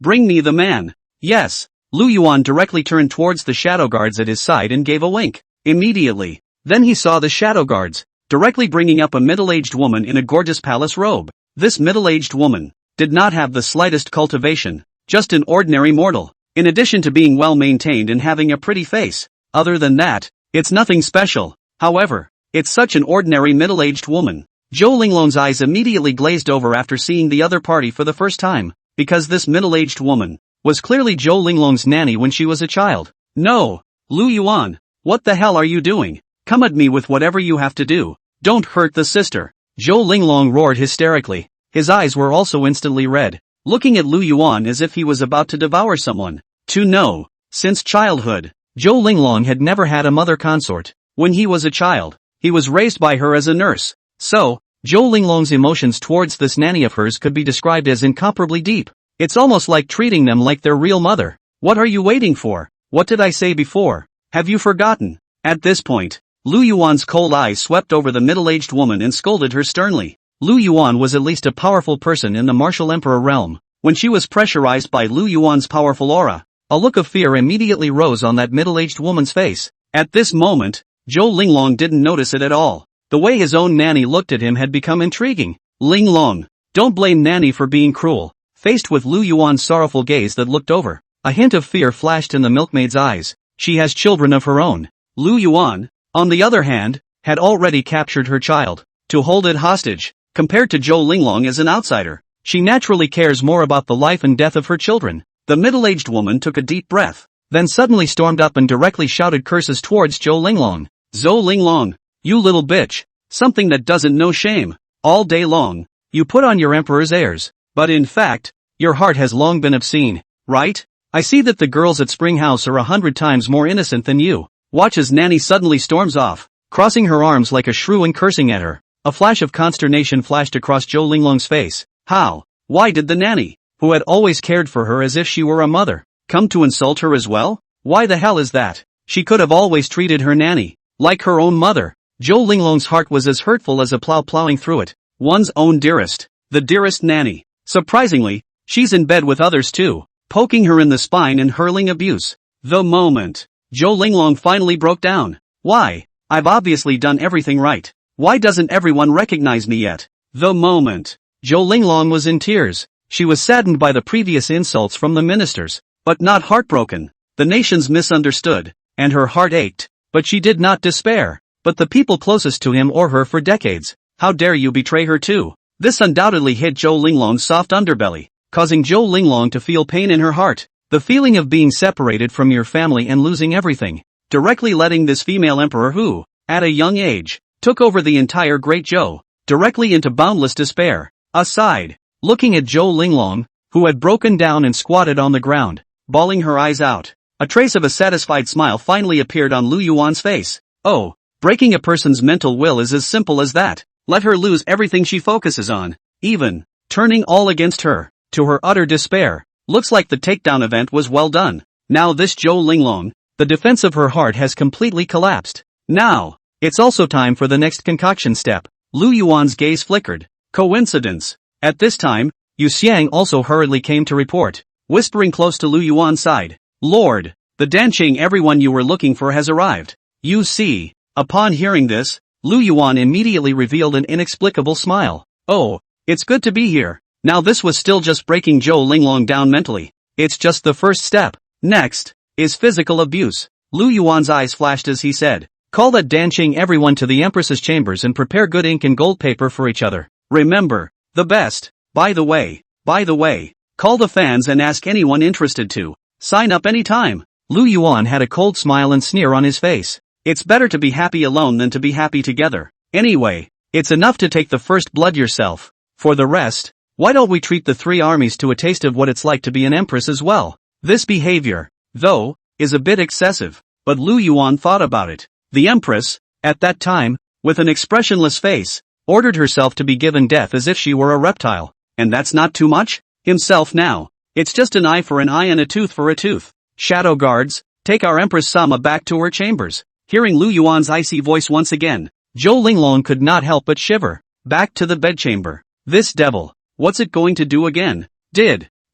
bring me the man. Yes. Lu Yuan directly turned towards the shadow guards at his side and gave a wink. Immediately, then he saw the shadow guards, directly bringing up a middle-aged woman in a gorgeous palace robe. This middle-aged woman did not have the slightest cultivation, just an ordinary mortal, in addition to being well-maintained and having a pretty face. Other than that, it's nothing special. However, it's such an ordinary middle-aged woman. Zhou Linglong's eyes immediately glazed over after seeing the other party for the first time, because this middle-aged woman was clearly Zhou Linglong's nanny when she was a child. No, Lu Yuan, what the hell are you doing? Come at me with whatever you have to do. Don't hurt the sister. Zhou Linglong roared hysterically. His eyes were also instantly red, looking at Lu Yuan as if he was about to devour someone. Since childhood, Zhou Linglong had never had a mother consort. When he was a child, he was raised by her as a nurse. So, Zhou Linglong's emotions towards this nanny of hers could be described as incomparably deep. It's almost like treating them like their real mother. What are you waiting for? What did I say before? Have you forgotten? At this point, Lu Yuan's cold eyes swept over the middle-aged woman and scolded her sternly. Lu Yuan was at least a powerful person in the martial emperor realm. When she was pressurized by Lu Yuan's powerful aura, a look of fear immediately rose on that middle-aged woman's face. At this moment, Zhou Linglong didn't notice it at all. The way his own nanny looked at him had become intriguing. Linglong, don't blame nanny for being cruel. Faced with Lu Yuan's sorrowful gaze that looked over, a hint of fear flashed in the milkmaid's eyes. She has children of her own. Lu Yuan, on the other hand, had already captured her child, to hold it hostage. Compared to Zhou Linglong as an outsider, she naturally cares more about the life and death of her children. The middle-aged woman took a deep breath, then suddenly stormed up and directly shouted curses towards Zhou Linglong. Zhou Linglong, you little bitch, something that doesn't know shame. All day long, you put on your emperor's airs, but in fact, your heart has long been obscene, right? I see that the girls at Spring House are 100 times more innocent than you. Watch as nanny suddenly storms off, crossing her arms like a shrew and cursing at her. A flash of consternation flashed across Zhou Linglong's face. How? Why did the nanny, who had always cared for her as if she were a mother, come to insult her as well? Why the hell is that? She could have always treated her nanny like her own mother. Zhou Linglong's heart was as hurtful as a plow plowing through it. One's own dearest, the dearest nanny. Surprisingly, she's in bed with others too, poking her in the spine and hurling abuse. The moment Zhou Linglong finally broke down. Why? I've obviously done everything right. Why doesn't everyone recognize me yet? The moment Zhou Linglong was in tears. She was saddened by the previous insults from the ministers, but not heartbroken. The nations misunderstood, and her heart ached, but she did not despair. But the people closest to him or her for decades, how dare you betray her too? This undoubtedly hit Zhou Linglong's soft underbelly, causing Zhou Linglong to feel pain in her heart. The feeling of being separated from your family and losing everything, directly letting this female emperor who, at a young age, took over the entire Great Zhou, directly into boundless despair. Aside, looking at Zhou Linglong, who had broken down and squatted on the ground, bawling her eyes out. A trace of a satisfied smile finally appeared on Lu Yuan's face. Oh, breaking a person's mental will is as simple as that. Let her lose everything she focuses on, even turning all against her, to her utter despair. Looks like the takedown event was well done. Now this Zhou Linglong, the defense of her heart has completely collapsed. Now, it's also time for the next concoction step. Lu Yuan's gaze flickered. Coincidence. At this time, Yu Xiang also hurriedly came to report, whispering close to Lu Yuan's side. Lord, the Danqing everyone you were looking for has arrived. You see. Upon hearing this, Lu Yuan immediately revealed an inexplicable smile. Oh, it's good to be here. Now this was still just breaking Zhou Linglong down mentally. It's just the first step. Next, is physical abuse. Lu Yuan's eyes flashed as he said, call that Danqing everyone to the Empress's chambers and prepare good ink and gold paper for each other. Remember, The best. By the way, call the fans and ask anyone interested to sign up anytime. Lu Yuan had a cold smile and sneer on his face. It's better to be happy alone than to be happy together. Anyway, it's enough to take the first blood yourself. For the rest, why don't we treat the three armies to a taste of what it's like to be an empress as well? This behavior, though, is a bit excessive, but Lu Yuan thought about it. The empress, at that time, with an expressionless face, ordered herself to be given death as if she were a reptile. And that's not too much? Himself now. It's just an eye for an eye and a tooth for a tooth. Shadow guards, take our Empress Sama back to her chambers. Hearing Lu Yuan's icy voice once again, Zhou Linglong could not help but shiver. Back to the bedchamber. This devil, what's it going to do again?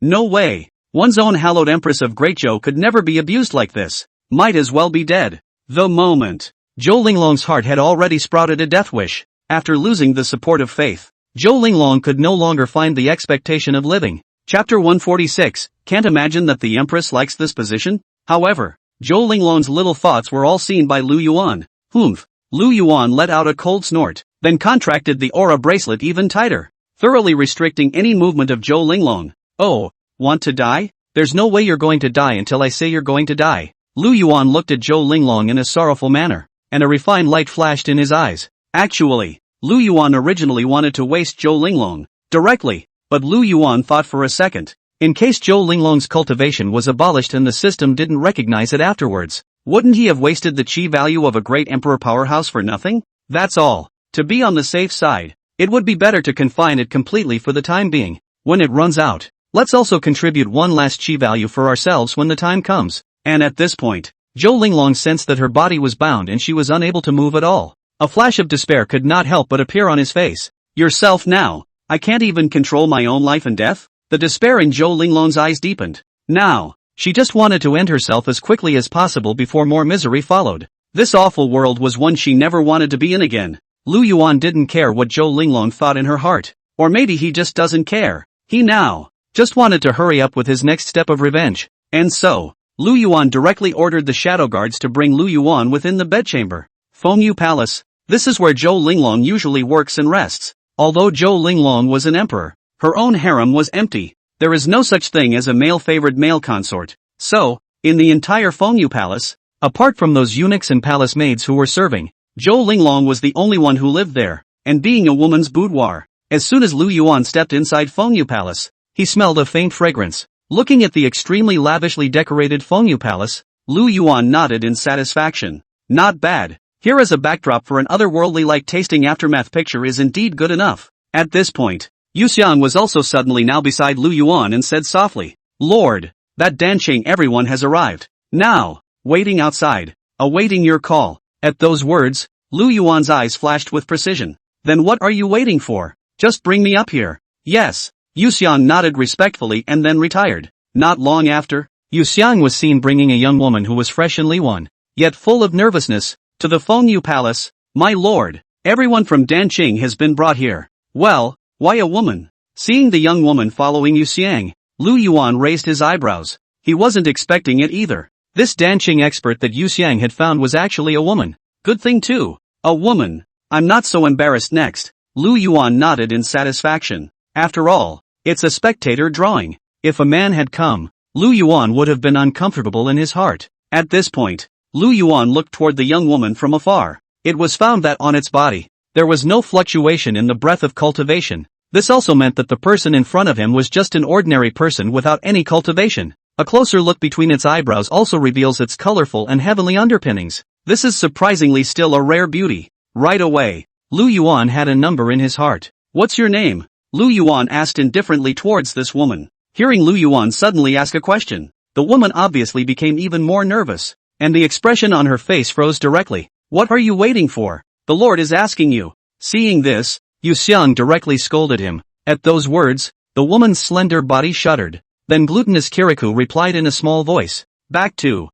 No way. One's own hallowed Empress of Great Zhou could never be abused like this. Might as well be dead. The moment. Zhou Linglong's heart had already sprouted a death wish. After losing the support of faith, Zhou Linglong could no longer find the expectation of living. Chapter 146, can't imagine that the Empress likes this position? However, Zhou Linglong's little thoughts were all seen by Lu Yuan. Humph. Lu Yuan let out a cold snort, then contracted the aura bracelet even tighter, thoroughly restricting any movement of Zhou Linglong. Oh, want to die? There's no way you're going to die until I say you're going to die. Lu Yuan looked at Zhou Linglong in a sorrowful manner, and a refined light flashed in his eyes. Actually, Lu Yuan originally wanted to waste Zhou Linglong directly, but Lu Yuan thought for a second. In case Zhou Linglong's cultivation was abolished and the system didn't recognize it afterwards, wouldn't he have wasted the chi value of a great emperor powerhouse for nothing? That's all. To be on the safe side, it would be better to confine it completely for the time being. When it runs out, let's also contribute one last chi value for ourselves when the time comes. And at this point, Zhou Linglong sensed that her body was bound and she was unable to move at all. A flash of despair could not help but appear on his face. Yourself now. I can't even control my own life and death? The despair in Zhou Linglong's eyes deepened. Now, she just wanted to end herself as quickly as possible before more misery followed. This awful world was one she never wanted to be in again. Lu Yuan didn't care what Zhou Linglong thought in her heart. Or maybe he just doesn't care. He now just wanted to hurry up with his next step of revenge. And so, Lu Yuan directly ordered the shadow guards to bring Lu Yuan within the bedchamber. Fengyu Palace. This is where Zhou Linglong usually works and rests. Although Zhou Linglong was an emperor, her own harem was empty. There is no such thing as a male-favored male consort. So, in the entire Fengyu Palace, apart from those eunuchs and palace maids who were serving, Zhou Linglong was the only one who lived there, and being a woman's boudoir. As soon as Lu Yuan stepped inside Fengyu Palace, he smelled a faint fragrance. Looking at the extremely lavishly decorated Fengyu Palace, Lu Yuan nodded in satisfaction. Not bad. Here as a backdrop for an otherworldly-like tasting aftermath picture is indeed good enough. At this point, Yu Xiang was also suddenly now beside Lu Yuan and said softly, Lord, that Danqing everyone has arrived. Now, waiting outside, awaiting your call. At those words, Lu Yuan's eyes flashed with precision. Then what are you waiting for? Just bring me up here. Yes. Yu Xiang nodded respectfully and then retired. Not long after, Yu Xiang was seen bringing a young woman who was fresh and Liwan, yet full of nervousness, to the Fengyu Palace. My lord, everyone from Danqing has been brought here. Well, why a woman? Seeing the young woman following Yu Xiang, Lu Yuan raised his eyebrows. He wasn't expecting it either. This Danqing expert that Yu Xiang had found was actually a woman. Good thing too. A woman. I'm not so embarrassed next. Lu Yuan nodded in satisfaction. After all, it's a spectator drawing. If a man had come, Lu Yuan would have been uncomfortable in his heart. At this point, Lu Yuan looked toward the young woman from afar. It was found that on its body, there was no fluctuation in the breath of cultivation. This also meant that the person in front of him was just an ordinary person without any cultivation. A closer look between its eyebrows also reveals its colorful and heavenly underpinnings. This is surprisingly still a rare beauty. Right away, Lu Yuan had a number in his heart. What's your name? Lu Yuan asked indifferently towards this woman. Hearing Lu Yuan suddenly ask a question, the woman obviously became even more nervous, and the expression on her face froze directly. What are you waiting for? The Lord is asking you. Seeing this, Yu Xiang directly scolded him. At those words, the woman's slender body shuddered. Then glutinous Kirikou replied in a small voice. Back to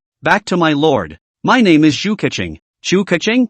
my lord. My name is Zhu Keqing. Zhu Keqing?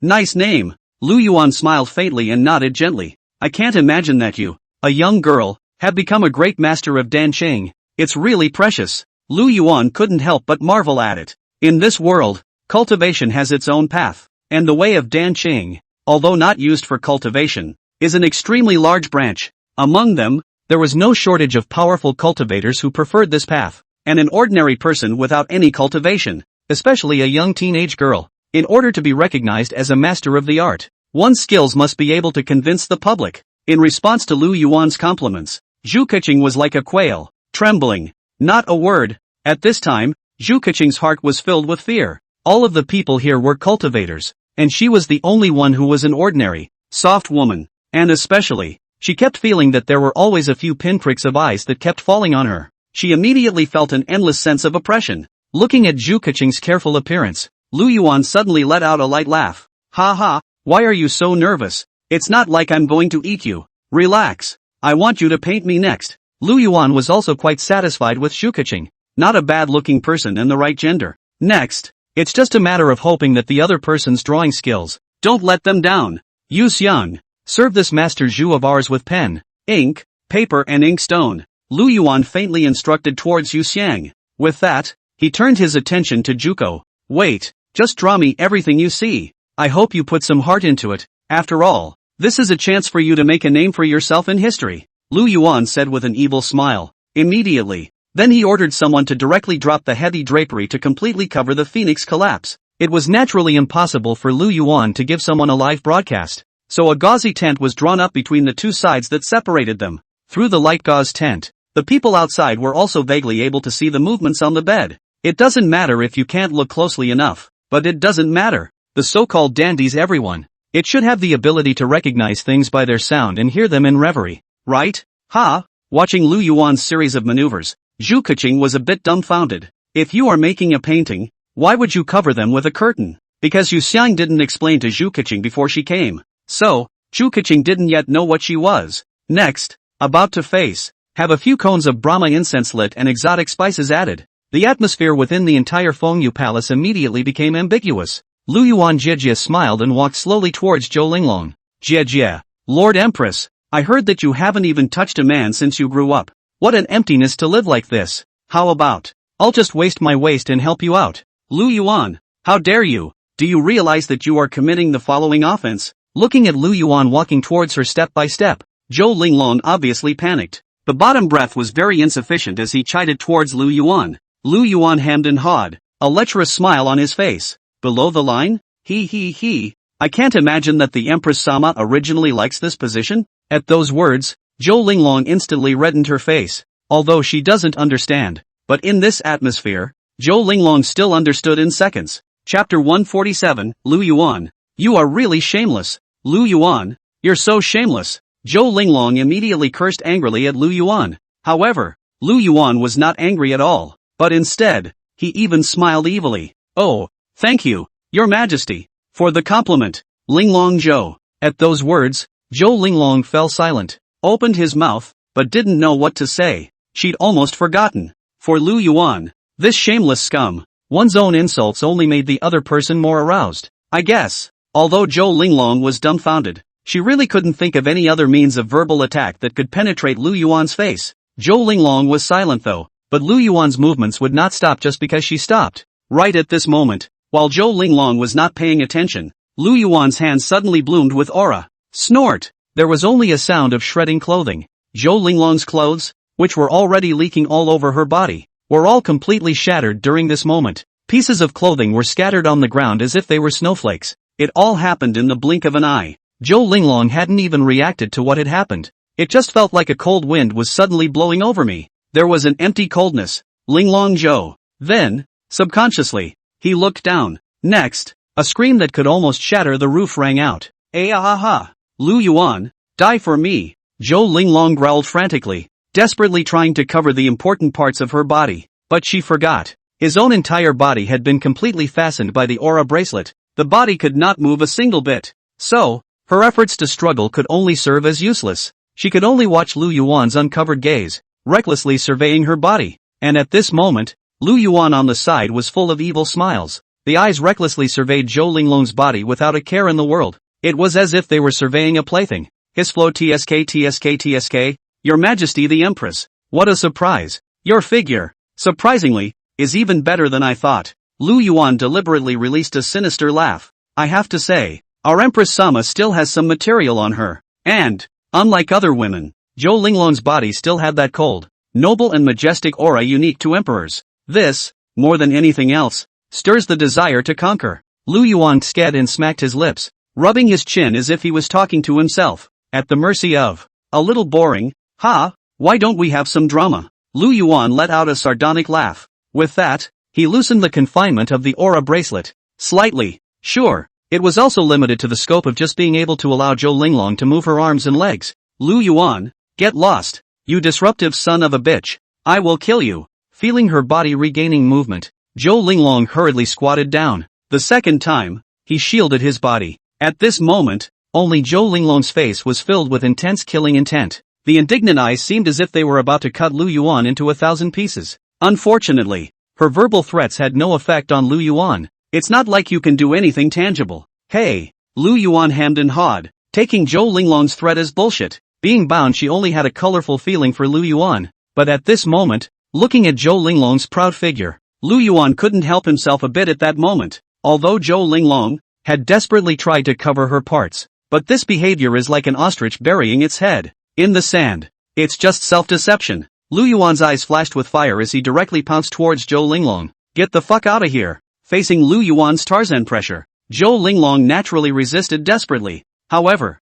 Nice name. Lu Yuan smiled faintly and nodded gently. I can't imagine that you, a young girl, have become a great master of Danqing. It's really precious. Lu Yuan couldn't help but marvel at it. In this world, cultivation has its own path, and the way of Danqing, although not used for cultivation, is an extremely large branch. Among them, there was no shortage of powerful cultivators who preferred this path, and an ordinary person without any cultivation, especially a young teenage girl. In order to be recognized as a master of the art, one's skills must be able to convince the public. In response to Lu Yuan's compliments, Zhu Keqing was like a quail, trembling. Not a word. At this time, Zhu Keqing's heart was filled with fear. All of the people here were cultivators, and she was the only one who was an ordinary, soft woman. And especially, she kept feeling that there were always a few pinpricks of ice that kept falling on her. She immediately felt an endless sense of oppression. Looking at Zhu Keqing's careful appearance, Lu Yuan suddenly let out a light laugh. Ha ha, why are you so nervous? It's not like I'm going to eat you. Relax. I want you to paint me next. Lu Yuan was also quite satisfied with Zhu Keqing. Not a bad-looking person and the right gender. Next, it's just a matter of hoping that the other person's drawing skills don't let them down. Yu Xiang, serve this master Zhu of ours with pen, ink, paper and inkstone. Lu Yuan faintly instructed towards Yu Xiang. With that, he turned his attention to Juko. Wait. Just draw me everything you see. I hope you put some heart into it. After all, this is a chance for you to make a name for yourself in history, Lu Yuan said with an evil smile. Immediately, then he ordered someone to directly drop the heavy drapery to completely cover the phoenix collapse. It was naturally impossible for Lu Yuan to give someone a live broadcast, so a gauzy tent was drawn up between the two sides that separated them. Through the light gauze tent, the people outside were also vaguely able to see the movements on the bed. It doesn't matter if you can't look closely enough. But it doesn't matter. The so-called dandies everyone. It should have the ability to recognize things by their sound and hear them in reverie. Right? Ha! Watching Lu Yuan's series of maneuvers, Zhu Keqing was a bit dumbfounded. If you are making a painting, why would you cover them with a curtain? Because Yu Xiang didn't explain to Zhu Keqing before she came. So, Zhu Keqing didn't yet know what she was. Next, about to face. Have a few cones of Brahma incense lit and exotic spices added. The atmosphere within the entire Fengyu Palace immediately became ambiguous. Lu Yuan Jiejie smiled and walked slowly towards Zhou Linglong. Jiejie, Lord Empress, I heard that you haven't even touched a man since you grew up. What an emptiness to live like this. How about, I'll just waste my waste and help you out. Lu Yuan, how dare you? Do you realize that you are committing the following offense? Looking at Lu Yuan walking towards her step by step, Zhou Linglong obviously panicked. The bottom breath was very insufficient as he chided towards Lu Yuan. Lu Yuan hemmed and hawed, a lecherous smile on his face. Below the line? He. I can't imagine that the Empress Sama originally likes this position. At those words, Zhou Linglong instantly reddened her face, although she doesn't understand. But in this atmosphere, Zhou Linglong still understood in seconds. Chapter 147, Lu Yuan. You are really shameless. Lu Yuan, you're so shameless. Zhou Linglong immediately cursed angrily at Lu Yuan. However, Lu Yuan was not angry at all. But instead, he even smiled evilly. Oh, thank you, Your Majesty, for the compliment, Linglong Zhou. At those words, Zhou Linglong fell silent, opened his mouth, but didn't know what to say. She'd almost forgotten. For Lu Yuan, this shameless scum, one's own insults only made the other person more aroused. I guess. Although Zhou Linglong was dumbfounded, she really couldn't think of any other means of verbal attack that could penetrate Lu Yuan's face. Zhou Linglong was silent though. But Lu Yuan's movements would not stop just because she stopped. Right at this moment, while Zhou Linglong was not paying attention, Lu Yuan's hand suddenly bloomed with aura. Snort! There was only a sound of shredding clothing. Zhou Linglong's clothes, which were already leaking all over her body, were all completely shattered during this moment. Pieces of clothing were scattered on the ground as if they were snowflakes. It all happened in the blink of an eye. Zhou Linglong hadn't even reacted to what had happened. It just felt like a cold wind was suddenly blowing over me. There was an empty coldness. Linglong Zhou. Then, subconsciously, he looked down. Next, a scream that could almost shatter the roof rang out. Ah! Lu Yuan, die for me. Zhou Linglong growled frantically, desperately trying to cover the important parts of her body. But she forgot. His own entire body had been completely fastened by the aura bracelet. The body could not move a single bit. So, her efforts to struggle could only serve as useless. She could only watch Lu Yuan's uncovered gaze, recklessly surveying her body. And at this moment, Lu Yuan on the side was full of evil smiles. The eyes recklessly surveyed Zhou Linglong's body without a care in the world. It was as if they were surveying a plaything. His flow tsk, Your Majesty the Empress. What a surprise. Your figure, surprisingly, is even better than I thought. Lu Yuan deliberately released a sinister laugh. I have to say, our Empress Sama still has some material on her. And, unlike other women, Zhou Linglong's body still had that cold, noble and majestic aura unique to emperors. This, more than anything else, stirs the desire to conquer. Lu Yuan sked and smacked his lips, rubbing his chin as if he was talking to himself, at the mercy of. A little boring, ha? Why don't we have some drama? Lu Yuan let out a sardonic laugh. With that, he loosened the confinement of the aura bracelet. Slightly, sure. It was also limited to the scope of just being able to allow Zhou Linglong to move her arms and legs. Lu Yuan, get lost, you disruptive son of a bitch. I will kill you. Feeling her body regaining movement, Zhou Linglong hurriedly squatted down. The second time, he shielded his body. At this moment, only Zhou Linglong's face was filled with intense killing intent. The indignant eyes seemed as if they were about to cut Lu Yuan into 1,000 pieces. Unfortunately, her verbal threats had no effect on Lu Yuan. It's not like you can do anything tangible. Hey, Lu Yuan hemmed and hawed, taking Zhou Linglong's threat as bullshit. Being bound, she only had a colorful feeling for Lu Yuan. But at this moment, looking at Zhou Linglong's proud figure, Lu Yuan couldn't help himself a bit at that moment. Although Zhou Linglong had desperately tried to cover her parts, but this behavior is like an ostrich burying its head in the sand. It's just self-deception. Lu Yuan's eyes flashed with fire as he directly pounced towards Zhou Linglong. Get the fuck out of here. Facing Lu Yuan's Tarzan pressure, Zhou Linglong naturally resisted desperately. However,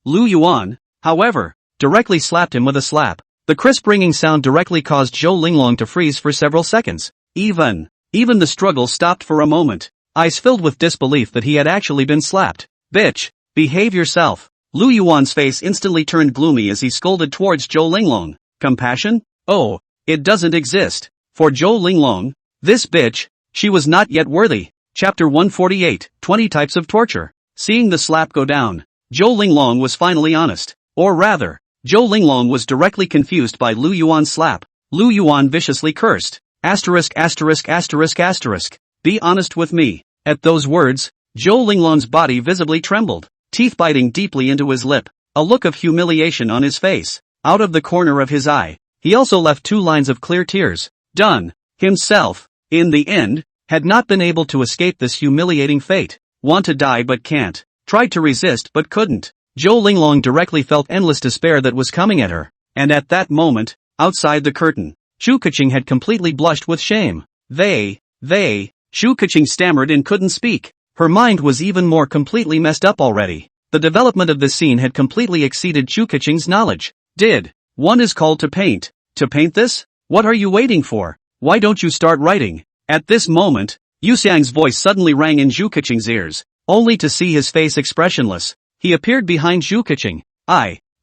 Lu Yuan, however, directly slapped him with a slap. The crisp ringing sound directly caused Zhou Linglong to freeze for several seconds. Even the struggle stopped for a moment, eyes filled with disbelief that he had actually been slapped. Bitch, behave yourself. Lu Yuan's face instantly turned gloomy as he scolded towards Zhou Linglong. Compassion? Oh, it doesn't exist. For Zhou Linglong, this bitch, she was not yet worthy. Chapter 148, 20 Types of Torture. Seeing the slap go down, Zhou Linglong was finally honest. Or rather, Zhou Linglong was directly confused by Lu Yuan's slap. Lu Yuan viciously cursed. Asterisk. Be honest with me. At those words, Zhou Linglong's body visibly trembled, teeth biting deeply into his lip, a look of humiliation on his face. Out of the corner of his eye, he also left 2 lines of clear tears. Done. Himself, in the end, had not been able to escape this humiliating fate. Want to die but can't. Tried to resist but couldn't. Zhou Linglong directly felt endless despair that was coming at her. And at that moment, outside the curtain, Shu Keqing had completely blushed with shame. Shu Keqing stammered and couldn't speak. Her mind was even more completely messed up already. The development of this scene had completely exceeded Shu Keqing's knowledge. One is called to paint. To paint this? What are you waiting for? Why don't you start writing? At this moment, Yu Xiang's voice suddenly rang in Zhu Keqing's ears, only to see his face expressionless. He appeared behind Zhu Keqing.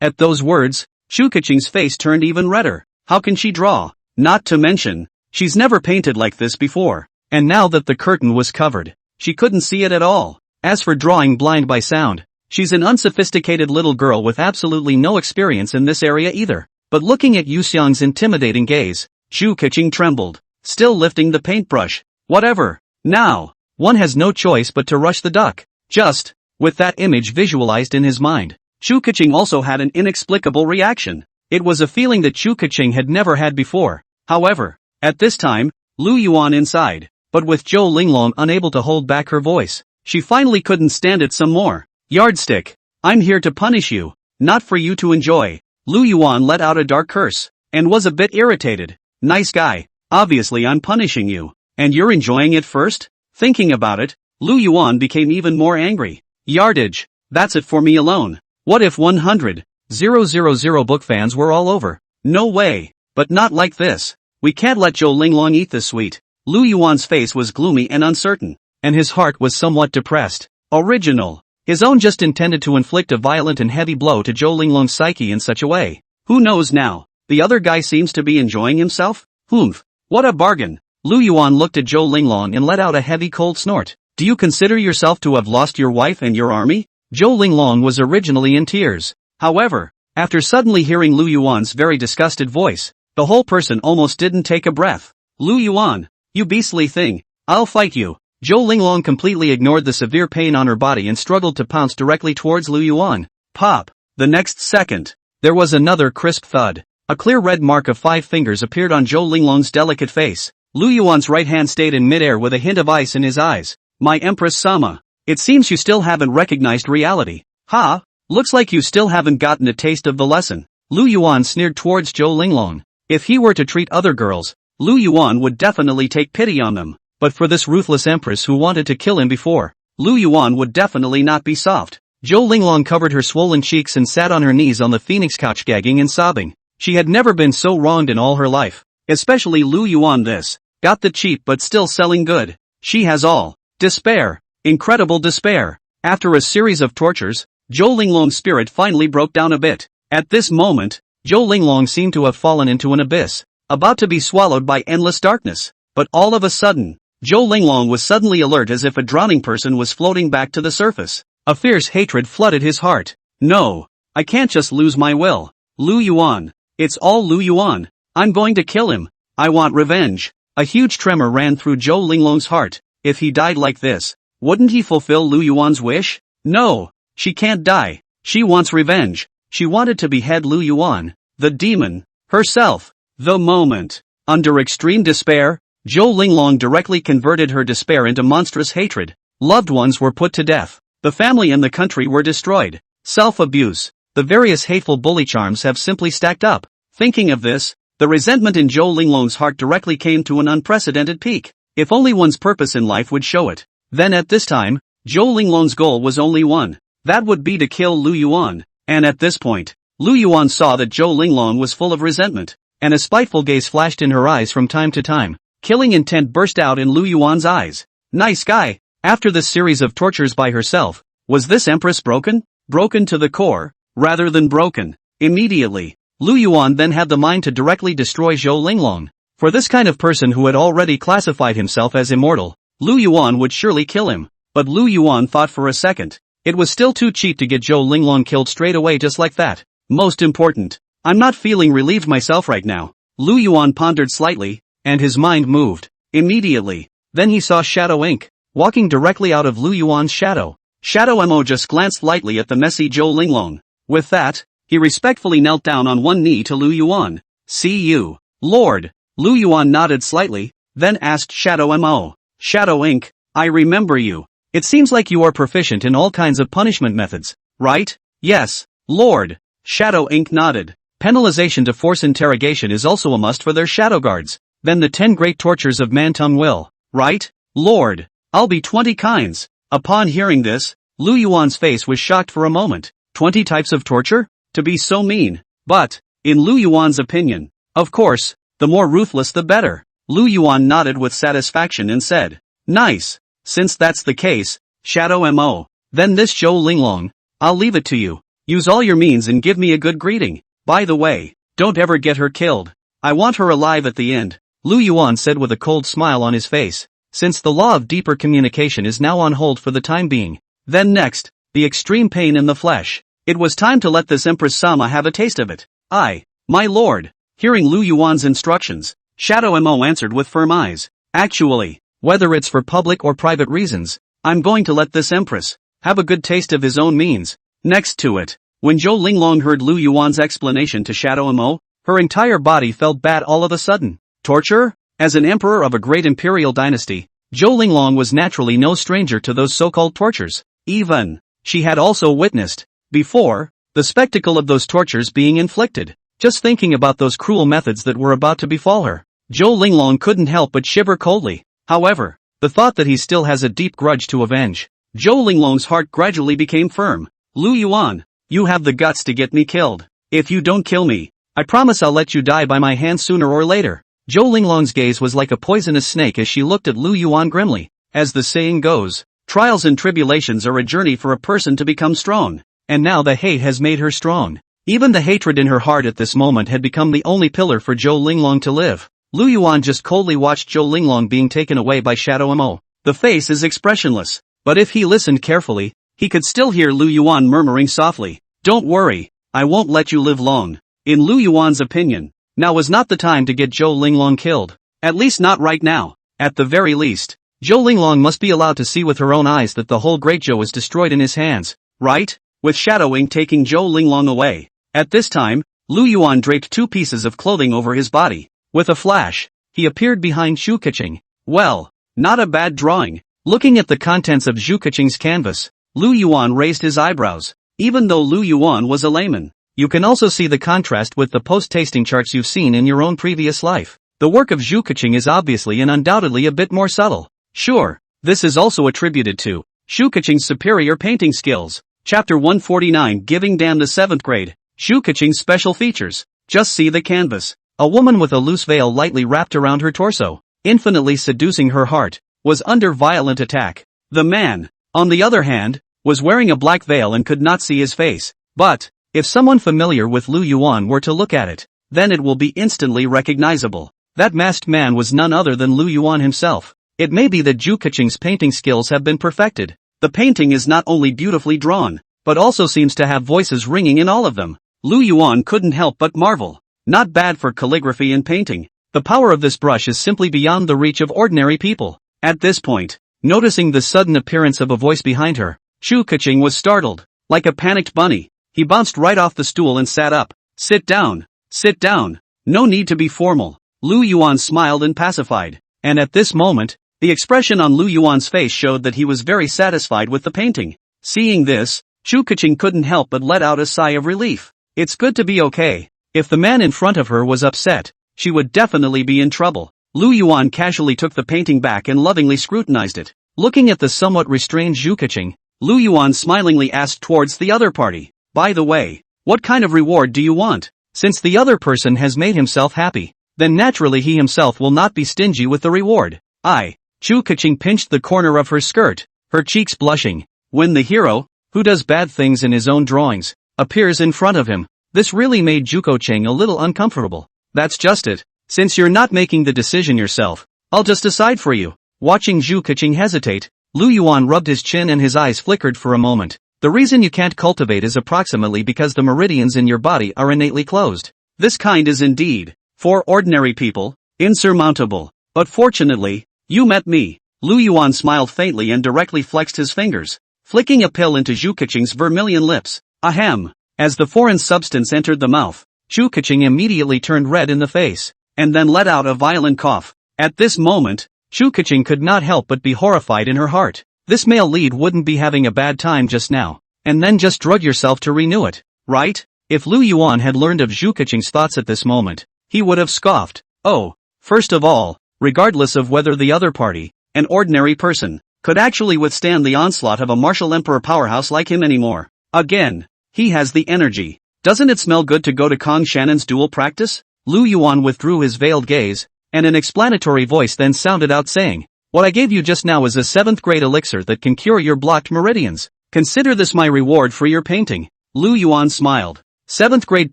At those words, Zhu Keqing's face turned even redder. How can she draw? Not to mention, she's never painted like this before. And now that the curtain was covered, she couldn't see it at all. As for drawing blind by sound, she's an unsophisticated little girl with absolutely no experience in this area either. But looking at Yu Xiang's intimidating gaze, Zhu Keqing trembled, still lifting the paintbrush. Whatever. Now, one has no choice but to rush the duck. Just, with that image visualized in his mind, Zhu Keqing also had an inexplicable reaction. It was a feeling that Zhu Keqing had never had before. However, at this time, Lu Yuan inside, but with Zhou Linglong unable to hold back her voice, she finally couldn't stand it some more. Yardstick. I'm here to punish you, not for you to enjoy. Lu Yuan let out a dark curse, and was a bit irritated. Nice guy. Obviously I'm punishing you, and you're enjoying it first? Thinking about it, Lu Yuan became even more angry. Yardage. That's it for me alone. What if 100,000 book fans were all over? No way. But not like this. We can't let Zhou Linglong eat this sweet. Lu Yuan's face was gloomy and uncertain, and his heart was somewhat depressed. Original. His own just intended to inflict a violent and heavy blow to Zhou Linglong's psyche in such a way. Who knows now? The other guy seems to be enjoying himself? Humph. What a bargain. Lu Yuan looked at Zhou Linglong and let out a heavy cold snort. Do you consider yourself to have lost your wife and your army? Zhou Linglong was originally in tears. However, after suddenly hearing Lu Yuan's very disgusted voice, the whole person almost didn't take a breath. Lu Yuan, you beastly thing. I'll fight you. Zhou Linglong completely ignored the severe pain on her body and struggled to pounce directly towards Lu Yuan. Pop. The next second, there was another crisp thud. A clear red mark of 5 fingers appeared on Zhou Linglong's delicate face. Lu Yuan's right hand stayed in midair with a hint of ice in his eyes. My Empress Sama. It seems you still haven't recognized reality. Ha? Looks like you still haven't gotten a taste of the lesson. Lu Yuan sneered towards Zhou Linglong. If he were to treat other girls, Lu Yuan would definitely take pity on them. But for this ruthless empress who wanted to kill him before, Lu Yuan would definitely not be soft. Zhou Linglong covered her swollen cheeks and sat on her knees on the phoenix couch gagging and sobbing. She had never been so wronged in all her life. Especially Lu Yuan this. Got the cheap but still selling good. She has all. Despair. Incredible despair. After a series of tortures, Zhou Linglong's spirit finally broke down a bit. At this moment, Zhou Linglong seemed to have fallen into an abyss, about to be swallowed by endless darkness. But all of a sudden, Zhou Linglong was suddenly alert as if a drowning person was floating back to the surface. A fierce hatred flooded his heart. No, I can't just lose my will. Lu Yuan. It's all Lu Yuan. I'm going to kill him. I want revenge. A huge tremor ran through Zhou Linglong's heart. If he died like this, wouldn't he fulfill Lu Yuan's wish? No, she can't die. She wants revenge. She wanted to behead Lu Yuan, the demon, herself. The moment. Under extreme despair, Zhou Linglong directly converted her despair into monstrous hatred. Loved ones were put to death. The family and the country were destroyed. Self-abuse. The various hateful bully charms have simply stacked up. Thinking of this, the resentment in Zhou Linglong's heart directly came to an unprecedented peak. If only one's purpose in life would show it. Then at this time, Zhou Linglong's goal was only one. That would be to kill Lu Yuan. And at this point, Lu Yuan saw that Zhou Linglong was full of resentment, and a spiteful gaze flashed in her eyes from time to time. Killing intent burst out in Lu Yuan's eyes. Nice guy. After this series of tortures by herself, was this empress broken? Broken to the core, rather than broken. Immediately, Lu Yuan then had the mind to directly destroy Zhou Linglong. For this kind of person who had already classified himself as immortal, Lu Yuan would surely kill him. But Lu Yuan thought for a second. It was still too cheap to get Zhou Linglong killed straight away just like that. Most important, I'm not feeling relieved myself right now. Lu Yuan pondered slightly, and his mind moved. Immediately, then he saw Shadow Ink, walking directly out of Lu Yuan's shadow. Shadow Mo just glanced lightly at the messy Zhou Linglong. With that, he respectfully knelt down on one knee to Lu Yuan. See you, Lord. Lu Yuan nodded slightly, then asked Shadow Mo. Shadow Ink, I remember you. It seems like you are proficient in all kinds of punishment methods, right? Yes, Lord. Shadow Ink nodded. Penalization to force interrogation is also a must for their shadow guards. Then the 10 great tortures of man-tongue will, right? Lord. I'll be 20 kinds. Upon hearing this, Lu Yuan's face was shocked for a moment. 20 types of torture? To be so mean. But, in Lu Yuan's opinion, of course, the more ruthless the better. Lu Yuan nodded with satisfaction and said, nice. Since that's the case, Shadow Mo, then this Zhou Linglong, I'll leave it to you. Use all your means and give me a good greeting. By the way, don't ever get her killed. I want her alive at the end. Lu Yuan said with a cold smile on his face, since the law of deeper communication is now on hold for the time being. Then next, the extreme pain in the flesh. It was time to let this Empress Sama have a taste of it. My lord. Hearing Lu Yuan's instructions, Shadow Mo answered with firm eyes. Actually, whether it's for public or private reasons, I'm going to let this Empress have a good taste of his own means. Next to it, when Zhou Linglong heard Lu Yuan's explanation to Shadow Mo, her entire body felt bad all of a sudden. Torture? As an emperor of a great imperial dynasty, Zhou Linglong was naturally no stranger to those so-called tortures. Even, she had also witnessed, before, the spectacle of those tortures being inflicted. Just thinking about those cruel methods that were about to befall her, Zhou Linglong couldn't help but shiver coldly. However, the thought that he still has a deep grudge to avenge. Zhou Linglong's heart gradually became firm. Lu Yuan, you have the guts to get me killed. If you don't kill me, I promise I'll let you die by my hand sooner or later. Zhou Linglong's gaze was like a poisonous snake as she looked at Lu Yuan grimly. As the saying goes, trials and tribulations are a journey for a person to become strong. And now the hate has made her strong. Even the hatred in her heart at this moment had become the only pillar for Zhou Linglong to live. Lu Yuan just coldly watched Zhou Linglong being taken away by Shadow Mo. The face is expressionless, but if he listened carefully, he could still hear Lu Yuan murmuring softly, don't worry, I won't let you live long. In Lu Yuan's opinion, now was not the time to get Zhou Linglong killed. At least not right now. At the very least, Zhou Linglong must be allowed to see with her own eyes that the whole Great Zhou is destroyed in his hands, right? With Shadow Ink taking Zhou Linglong away. At this time, Lu Yuan draped 2 pieces of clothing over his body. With a flash, he appeared behind Zhu Keqing. Well, not a bad drawing. Looking at the contents of Zhu Keqing's canvas, Lu Yuan raised his eyebrows. even though Lu Yuan was a layman. You can also see the contrast with the post-tasting charts you've seen in your own previous life. The work of Zhu Keqing is obviously and undoubtedly a bit more subtle. Sure, this is also attributed to Zhu Keqing's superior painting skills. Chapter 149, Giving Dan the 7th grade. Zhu Keqing's special features. Just see the canvas. A woman with a loose veil lightly wrapped around her torso, infinitely seducing her heart, was under violent attack. The man, on the other hand, was wearing a black veil and could not see his face. But, if someone familiar with Lu Yuan were to look at it, then it will be instantly recognizable. That masked man was none other than Lu Yuan himself. It may be that Zhu Keqing's painting skills have been perfected. The painting is not only beautifully drawn, but also seems to have voices ringing in all of them. Lu Yuan couldn't help but marvel. Not bad for calligraphy and painting. The power of this brush is simply beyond the reach of ordinary people. At this point, noticing the sudden appearance of a voice behind her, Zhu Keqing was startled. Like a panicked bunny, he bounced right off the stool and sat up. Sit down. Sit down. No need to be formal. Lu Yuan smiled and pacified. And at this moment, the expression on Lu Yuan's face showed that he was very satisfied with the painting. Seeing this, Zhu Keqing couldn't help but let out a sigh of relief. It's good to be okay. If the man in front of her was upset, she would definitely be in trouble. Lu Yuan casually took the painting back and lovingly scrutinized it. Looking at the somewhat restrained Zhu Keqing, Lu Yuan smilingly asked towards the other party, "By the way, what kind of reward do you want? Since the other person has made himself happy, then naturally he himself will not be stingy with the reward." Zhu Keqing pinched the corner of her skirt, her cheeks blushing. When the hero, who does bad things in his own drawings, appears in front of him, this really made Zhu Keqing a little uncomfortable. "That's just it. Since you're not making the decision yourself, I'll just decide for you." Watching Zhu Keqing hesitate, Lu Yuan rubbed his chin and his eyes flickered for a moment. The reason you can't cultivate is approximately because the meridians in your body are innately closed. This kind is indeed, for ordinary people, insurmountable. But fortunately, you met me. Lu Yuan smiled faintly and directly flexed his fingers, flicking a pill into Zhu Keqing's vermilion lips. Ahem. As the foreign substance entered the mouth, Zhu Keqing immediately turned red in the face, and then let out a violent cough. At this moment, Zhu Keqing could not help but be horrified in her heart. This male lead wouldn't be having a bad time just now, and then just drug yourself to renew it, right? If Lu Yuan had learned of Zhu Keqing's thoughts at this moment, he would have scoffed. Oh, first of all, regardless of whether the other party, an ordinary person, could actually withstand the onslaught of a martial emperor powerhouse like him anymore. Again, he has the energy. Doesn't it smell good to go to Kong Shannon's duel practice? Lu Yuan withdrew his veiled gaze, and an explanatory voice then sounded out saying, "What I gave you just now is a 7th grade elixir that can cure your blocked meridians. Consider this my reward for your painting." Lu Yuan smiled. 7th grade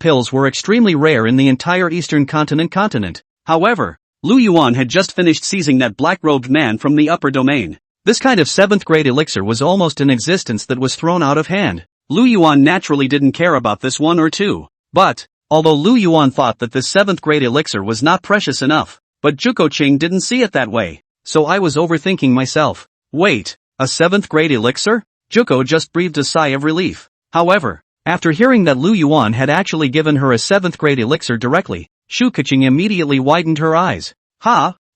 pills were extremely rare in the entire Eastern continent. However, Lu Yuan had just finished seizing that black-robed man from the upper domain. This kind of 7th grade elixir was almost an existence that was thrown out of hand. Lu Yuan naturally didn't care about this one or two. But, although Lu Yuan thought that this 7th grade elixir was not precious enough, but Zhu Keqing didn't see it that way. "So I was overthinking myself. Wait, a 7th grade elixir?" Zuko just breathed a sigh of relief. However, after hearing that Lu Yuan had actually given her a 7th grade elixir directly, Zhu Keqing immediately widened her eyes.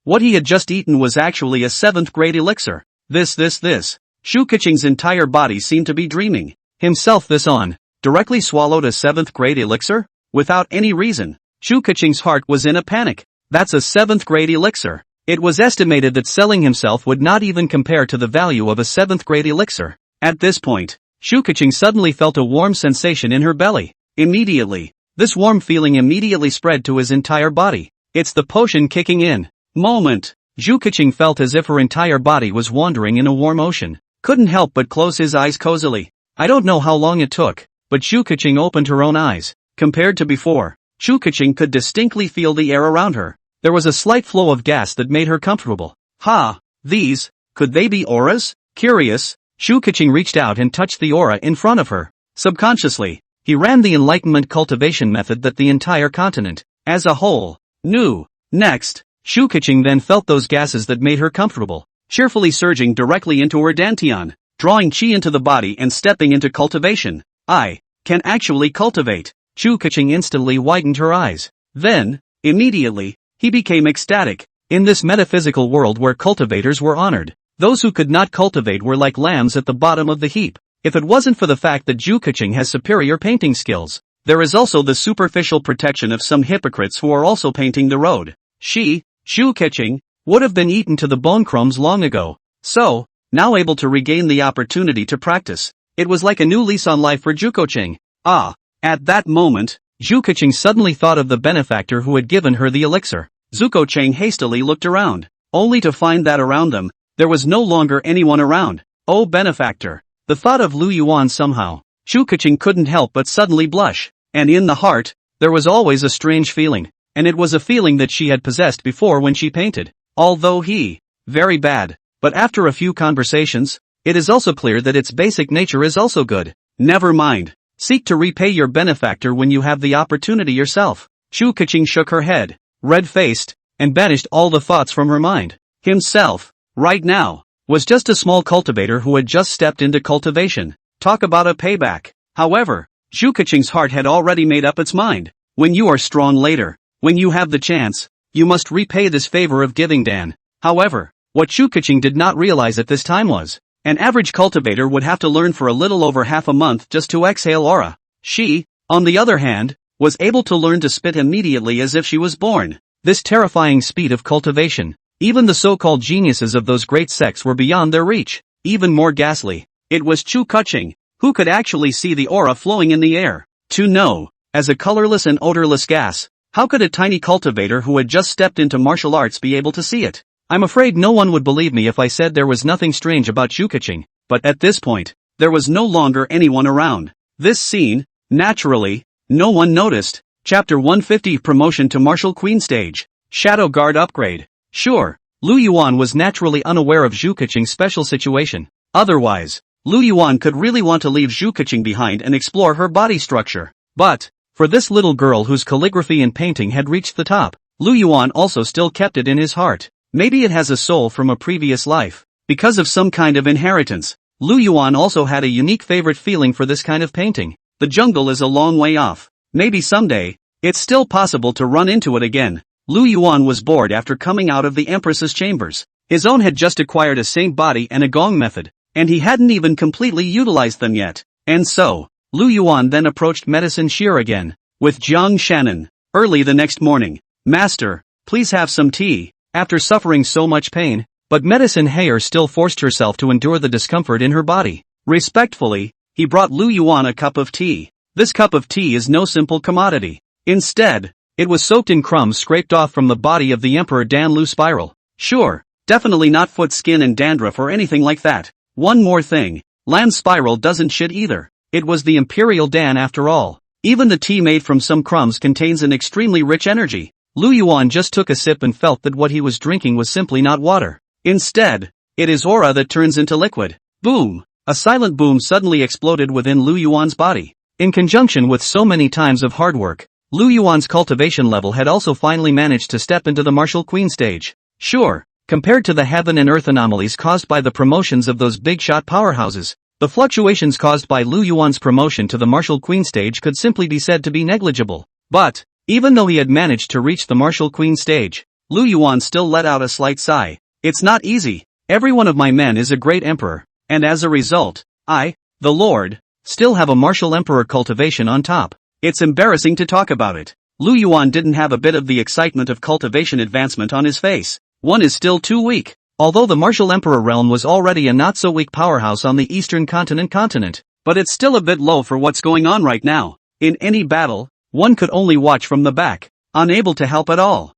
What he had just eaten was actually a 7th grade elixir. This. Zhu Keqing's entire body seemed to be dreaming. Himself directly swallowed a 7th grade elixir? Without any reason. Zhu Keqing's heart was in a panic. That's a 7th grade elixir. It was estimated that selling himself would not even compare to the value of a 7th grade elixir. At this point, Zhu Keqing suddenly felt a warm sensation in her belly. Immediately, this warm feeling immediately spread to his entire body. It's the potion kicking in. Moment. Zhu Keqing felt as if her entire body was wandering in a warm ocean. Couldn't help but close his eyes cozily. I don't know how long it took, but Zhu Keqing opened her own eyes. Compared to before, Zhu Keqing could distinctly feel the air around her. There was a slight flow of gas that made her comfortable. These, could they be auras? Curious, Zhu Keqing reached out and touched the aura in front of her. Subconsciously, he ran the enlightenment cultivation method that the entire continent, as a whole, knew. Next, Zhu Keqing then felt those gases that made her comfortable, cheerfully surging directly into her dantian, drawing chi into the body and stepping into cultivation. I can actually cultivate. Zhu Keqing instantly widened her eyes. Then, immediately, he became ecstatic. In this metaphysical world where cultivators were honored, those who could not cultivate were like lambs at the bottom of the heap. If it wasn't for the fact that Zhu Keqing has superior painting skills, there is also the superficial protection of some hypocrites who are also painting the road. Zhu Keqing, would have been eaten to the bone crumbs long ago. So, now able to regain the opportunity to practice, it was like a new lease on life for Zhu Keqing. At that moment, Zhu Keqing suddenly thought of the benefactor who had given her the elixir. Zhu Keqing hastily looked around, only to find that around them, there was no longer anyone around. Oh benefactor! The thought of Lu Yuan somehow, Zhu Keqing couldn't help but suddenly blush, and in the heart, there was always a strange feeling, and it was a feeling that she had possessed before when she painted. Although very bad, but after a few conversations, it is also clear that its basic nature is also good. Never mind. Seek to repay your benefactor when you have the opportunity yourself. Zhu Keqing shook her head, red-faced, and banished all the thoughts from her mind. Himself, right now, was just a small cultivator who had just stepped into cultivation. Talk about a payback. However, Zhu Keqing's heart had already made up its mind. When you are strong later, when you have the chance, you must repay this favor of giving Dan. However, what Zhu Keqing did not realize at this time was, an average cultivator would have to learn for a little over half a month just to exhale aura. She, on the other hand, was able to learn to spit immediately as if she was born. This terrifying speed of cultivation, even the so-called geniuses of those great sects were beyond their reach. Even more ghastly, it was Zhu Keqing, who could actually see the aura flowing in the air. To know, as a colorless and odorless gas, how could a tiny cultivator who had just stepped into martial arts be able to see it? I'm afraid no one would believe me if I said there was nothing strange about Zhu Keqing, but at this point, there was no longer anyone around. This scene, naturally, no one noticed. Chapter 150 Promotion to Martial Queen Stage. Shadow Guard Upgrade. Sure, Lu Yuan was naturally unaware of Zhu Keqing's special situation. Otherwise, Lu Yuan could really want to leave Zhu Keqing behind and explore her body structure. But, for this little girl whose calligraphy and painting had reached the top, Lu Yuan also still kept it in his heart. Maybe it has a soul from a previous life. Because of some kind of inheritance, Lu Yuan also had a unique favorite feeling for this kind of painting. The jungle is a long way off. Maybe someday, it's still possible to run into it again. Lu Yuan was bored after coming out of the Empress's chambers. His own had just acquired a saint body and a gong method, and he hadn't even completely utilized them yet. And so, Lu Yuan then approached Medicine Shear again, with Jiang Shannon. Early the next morning, Master, please have some tea. After suffering so much pain, but Medicine Hayer still forced herself to endure the discomfort in her body. Respectfully, he brought Lu Yuan a cup of tea. This cup of tea is no simple commodity. Instead, it was soaked in crumbs scraped off from the body of the Emperor Dan Lu Spiral. Sure, definitely not foot skin and dandruff or anything like that. One more thing, Lan Spiral doesn't shit either. It was the Imperial Dan after all. Even the tea made from some crumbs contains an extremely rich energy. Lu Yuan just took a sip and felt that what he was drinking was simply not water. Instead, it is aura that turns into liquid. Boom! A silent boom suddenly exploded within Lu Yuan's body. In conjunction with so many times of hard work, Lu Yuan's cultivation level had also finally managed to step into the martial queen stage. Sure, compared to the heaven and earth anomalies caused by the promotions of those big-shot powerhouses, the fluctuations caused by Lu Yuan's promotion to the martial queen stage could simply be said to be negligible. But, even though he had managed to reach the martial queen stage, Lu Yuan still let out a slight sigh. It's not easy. Every one of my men is a great emperor, and as a result, I, the Lord, still have a martial emperor cultivation on top. It's embarrassing to talk about it. Lu Yuan didn't have a bit of the excitement of cultivation advancement on his face. One is still too weak. Although the martial emperor realm was already a not-so-weak powerhouse on the eastern continent, but it's still a bit low for what's going on right now. In any battle, one could only watch from the back, unable to help at all.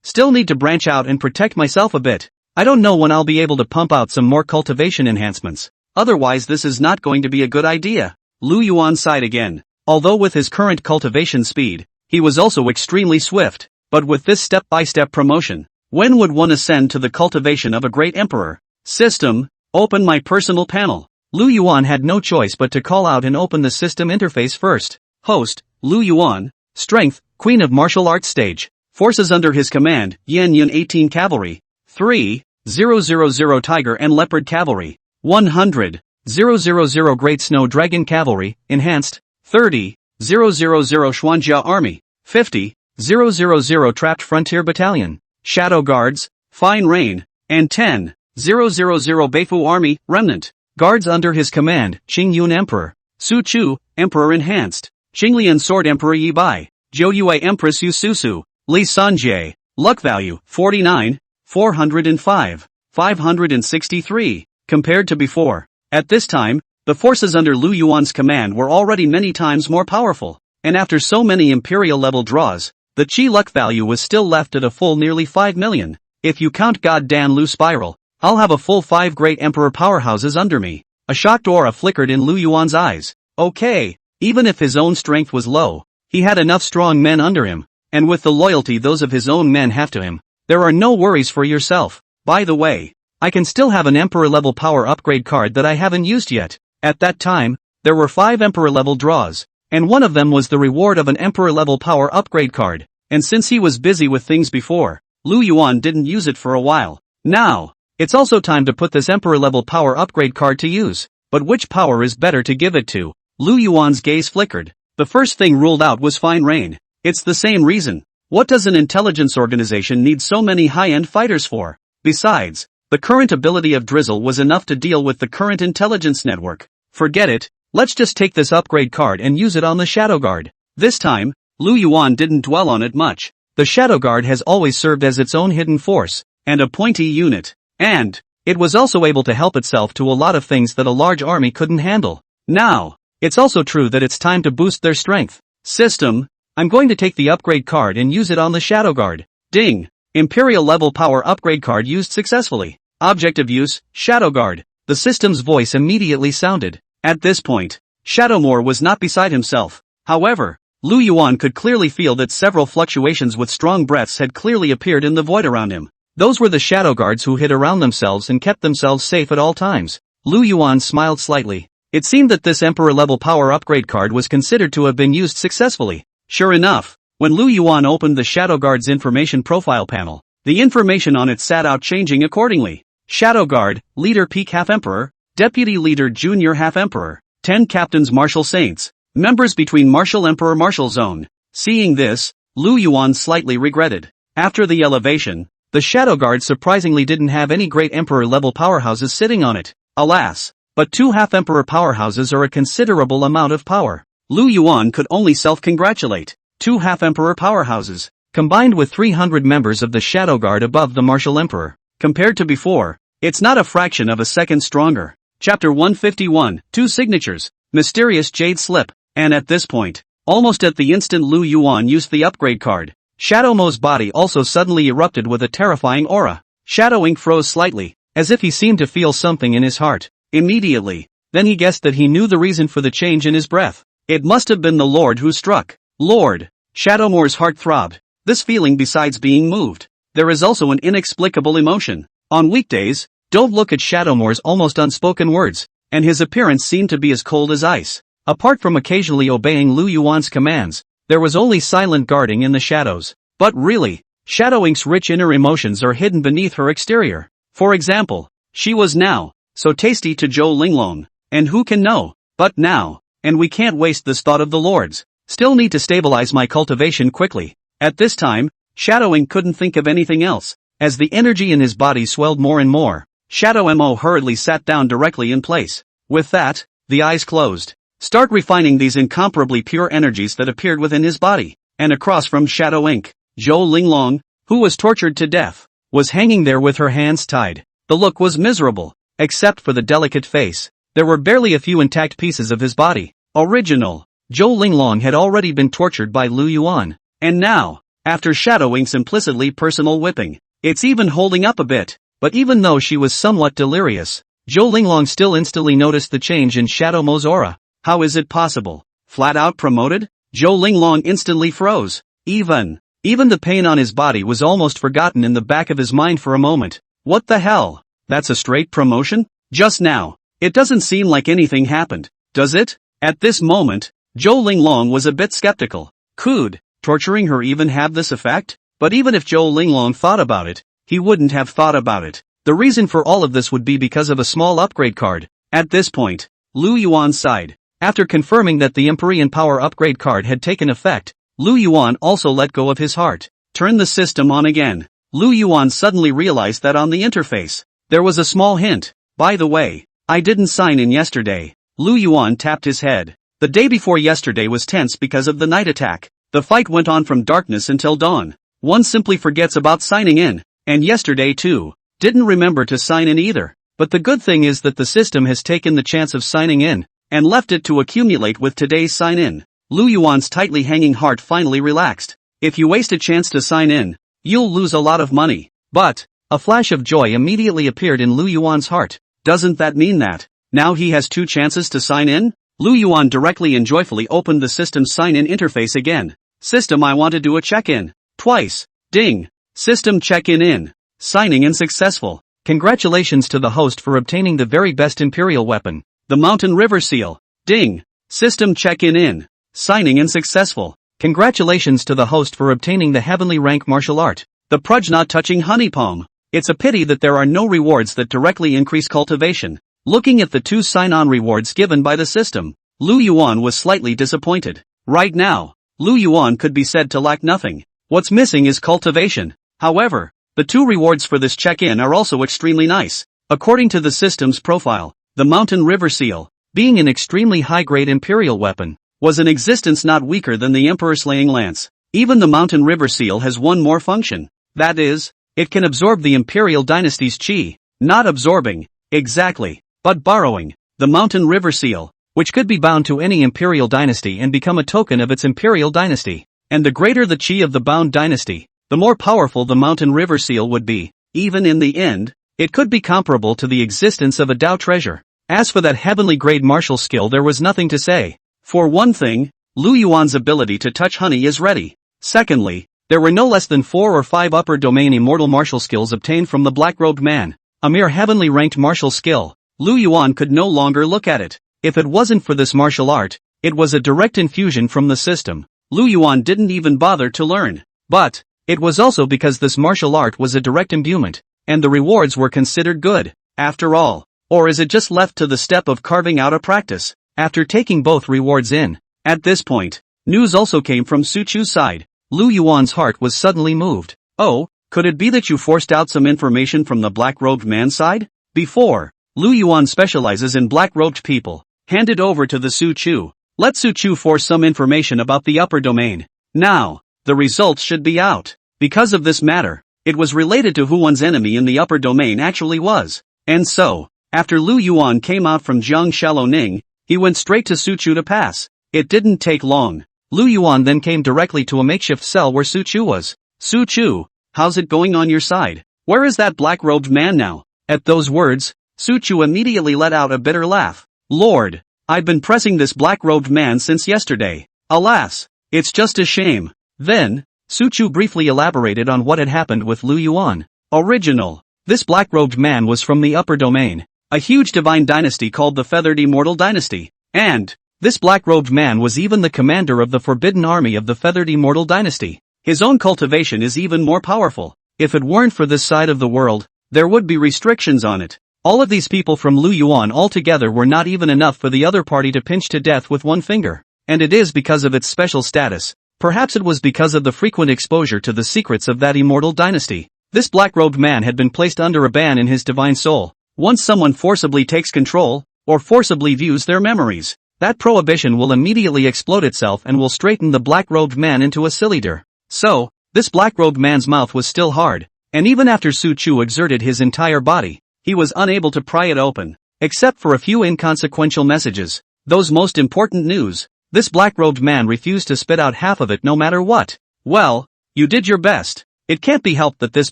Still need to branch out and protect myself a bit. I don't know when I'll be able to pump out some more cultivation enhancements. Otherwise this is not going to be a good idea. Lu Yuan sighed again. Although with his current cultivation speed, he was also extremely swift. But with this step-by-step promotion, when would one ascend to the cultivation of a great emperor? System, open my personal panel. Lu Yuan had no choice but to call out and open the system interface first. Host, Lu Yuan, Strength, Queen of Martial Arts Stage. Forces under his command, Yan Yun 18 Cavalry. 3,000 Tiger and Leopard Cavalry. 100,000 Great Snow Dragon Cavalry, Enhanced. 30,000 Xuanjia Army. 50,000 Trapped Frontier Battalion. Shadow Guards, Fine Rain. And 10,000 Beifu Army, Remnant. Guards under his command: Qingyun Emperor, Su Chu, Emperor Enhanced, Qinglian Sword Emperor Yi Bai, Zhou Yue Empress Yu Susu, Li Sanjie. Luck value: 49, 405, 563, compared to before. At this time, the forces under Lu Yuan's command were already many times more powerful, and after so many imperial level draws, the Qi luck value was still left at a full nearly 5 million. If you count Goddamn Lu Spiral, I'll have a full 5 great emperor powerhouses under me. A shocked aura flickered in Lu Yuan's eyes. Okay, even if his own strength was low, he had enough strong men under him, and with the loyalty those of his own men have to him, there are no worries for yourself. By the way, I can still have an emperor level power upgrade card that I haven't used yet. At that time, there were 5 emperor level draws, and one of them was the reward of an emperor level power upgrade card, and since he was busy with things before, Lu Yuan didn't use it for a while. Now, it's also time to put this emperor level power upgrade card to use. But which power is better to give it to? Lu Yuan's gaze flickered. The first thing ruled out was fine rain. It's the same reason. What does an intelligence organization need so many high-end fighters for? Besides, the current ability of Drizzle was enough to deal with the current intelligence network. Forget it, let's just take this upgrade card and use it on the Shadow Guard. This time, Lu Yuan didn't dwell on it much. The Shadow Guard has always served as its own hidden force, and a pointy unit. And it was also able to help itself to a lot of things that a large army couldn't handle. Now, it's also true that it's time to boost their strength. System, I'm going to take the upgrade card and use it on the Shadow Guard. Ding! Imperial level power upgrade card used successfully. Object of use, Shadow Guard. The system's voice immediately sounded. At this point, Shadowmoor was not beside himself. However, Lu Yuan could clearly feel that several fluctuations with strong breaths had clearly appeared in the void around him. Those were the Shadow Guards who hid around themselves and kept themselves safe at all times. Lu Yuan smiled slightly. It seemed that this Emperor-level power upgrade card was considered to have been used successfully. Sure enough, when Lu Yuan opened the Shadow Guard's information profile panel, the information on it sat out changing accordingly. Shadow Guard, Leader Peak Half-Emperor, Deputy Leader Junior Half-Emperor, 10 Captains Martial Saints, members between Martial Emperor Martial Zone. Seeing this, Lu Yuan slightly regretted. After the elevation, the Shadow Guard surprisingly didn't have any great Emperor-level powerhouses sitting on it. Alas, but 2 half-Emperor powerhouses are a considerable amount of power. Lu Yuan could only self-congratulate. 2 half-Emperor powerhouses, combined with 300 members of the Shadow Guard above the Martial Emperor. Compared to before, it's not a fraction of a second stronger. Chapter 151, 2 Signatures, Mysterious Jade Slip. And at this point, almost at the instant Lu Yuan used the upgrade card, Shadow Mo's body also suddenly erupted with a terrifying aura. Shadow Ink froze slightly, as if he seemed to feel something in his heart. Immediately, then he guessed that he knew the reason for the change in his breath. It must have been the Lord who struck. Lord! Shadowmoor's heart throbbed. This feeling, besides being moved, there is also an inexplicable emotion. On weekdays, don't look at Shadowmoor's almost unspoken words, and his appearance seemed to be as cold as ice. Apart from occasionally obeying Lu Yuan's commands, there was only silent guarding in the shadows. But really, Shadow Ink's rich inner emotions are hidden beneath her exterior. For example, she was now so tasty to Zhou Linglong, and who can know? But now, and we can't waste this thought of the Lord's. Still need to stabilize my cultivation quickly. At this time, Shadow Ink couldn't think of anything else. As the energy in his body swelled more and more, Shadow Mo hurriedly sat down directly in place. With that, the eyes closed. Start refining these incomparably pure energies that appeared within his body. And across from Shadow Ink, Zhou Linglong, who was tortured to death, was hanging there with her hands tied. The look was miserable. Except for the delicate face, there were barely a few intact pieces of his body. Original. Zhou Linglong had already been tortured by Lu Yuan. And now, after Shadow Ink's implicitly personal whipping, it's even holding up a bit. But even though she was somewhat delirious, Zhou Linglong still instantly noticed the change in Shadow Mo's aura. How is it possible? Flat out promoted? Zhou Linglong instantly froze. Even the pain on his body was almost forgotten in the back of his mind for a moment. What the hell? That's a straight promotion? Just now. It doesn't seem like anything happened, does it? At this moment, Zhou Linglong was a bit skeptical. Could torturing her even have this effect? But even if Zhou Linglong thought about it, he wouldn't have thought about it. The reason for all of this would be because of a small upgrade card. At this point, Lu Yuan sighed. After confirming that the Empyrean Power upgrade card had taken effect, Lu Yuan also let go of his heart. Turn the system on again. Lu Yuan suddenly realized that on the interface, there was a small hint. By the way, I didn't sign in yesterday. Lu Yuan tapped his head. The day before yesterday was tense because of the night attack. The fight went on from darkness until dawn. One simply forgets about signing in. And yesterday too. Didn't remember to sign in either. But the good thing is that the system has taken the chance of signing in, and left it to accumulate with today's sign-in. Lu Yuan's tightly hanging heart finally relaxed. If you waste a chance to sign in, you'll lose a lot of money. But, a flash of joy immediately appeared in Lu Yuan's heart. Doesn't that mean that now he has 2 chances to sign in? Lu Yuan directly and joyfully opened the system's sign-in interface again. System, I want to do a check-in. Twice. Ding. System check-in in. Signing in successful. Congratulations to the host for obtaining the very best Imperial weapon, the Mountain River Seal. Ding. System check-in in. Signing in successful. Congratulations to the host for obtaining the heavenly rank martial art, the Prajna touching honey palm. It's a pity that there are no rewards that directly increase cultivation. Looking at the 2 sign-on rewards given by the system, Lu Yuan was slightly disappointed. Right now, Lu Yuan could be said to lack nothing. What's missing is cultivation. However, the 2 rewards for this check-in are also extremely nice. According to the system's profile, the Mountain River Seal, being an extremely high-grade Imperial weapon, was in existence not weaker than the Emperor's Slaying Lance. Even the Mountain River Seal has one more function. That is, it can absorb the Imperial Dynasty's chi. Not absorbing, exactly, but borrowing. The Mountain River Seal, which could be bound to any Imperial Dynasty and become a token of its Imperial Dynasty. And the greater the chi of the bound dynasty, the more powerful the Mountain River Seal would be. Even in the end, it could be comparable to the existence of a Dao treasure. As for that heavenly grade martial skill, there was nothing to say. For one thing, Lu Yuan's ability to touch honey is ready. Secondly, there were no less than 4 or 5 upper domain immortal martial skills obtained from the black-robed man. A mere heavenly ranked martial skill. Lu Yuan could no longer look at it. If it wasn't for this martial art, it was a direct infusion from the system. Lu Yuan didn't even bother to learn. But, it was also because this martial art was a direct imbuement, and the rewards were considered good, after all. Or is it just left to the step of carving out a practice, after taking both rewards in? At this point, news also came from Su Chu's side. Lu Yuan's heart was suddenly moved. Oh, could it be that you forced out some information from the black-robed man's side? Before, Lu Yuan specializes in black-robed people. Hand it over to the Su Chu. Let Su Chu force some information about the upper domain. Now, the results should be out. Because of this matter, it was related to who one's enemy in the upper domain actually was. And so, after Lu Yuan came out from Jiang Shaloning, he went straight to Su Chu to pass. It didn't take long. Lu Yuan then came directly to a makeshift cell where Su Chu was. Su Chu, how's it going on your side? Where is that black-robed man now? At those words, Su Chu immediately let out a bitter laugh. Lord, I've been pressing this black-robed man since yesterday. Alas, it's just a shame. Then, Su Chu briefly elaborated on what had happened with Lu Yuan. Original. This black-robed man was from the upper domain, a huge divine dynasty called the Feathered Immortal Dynasty. And, this black-robed man was even the commander of the forbidden army of the Feathered Immortal Dynasty. His own cultivation is even more powerful. If it weren't for this side of the world, there would be restrictions on it. All of these people from Lu Yuan altogether were not even enough for the other party to pinch to death with one finger. And it is because of its special status. Perhaps it was because of the frequent exposure to the secrets of that immortal dynasty. This black-robed man had been placed under a ban in his divine soul. Once someone forcibly takes control, or forcibly views their memories, that prohibition will immediately explode itself and will straighten the black-robed man into a cylinder. So, this black-robed man's mouth was still hard, and even after Su Chu exerted his entire body, he was unable to pry it open, except for a few inconsequential messages. Those most important news. This black-robed man refused to spit out half of it no matter what. Well, you did your best. It can't be helped that this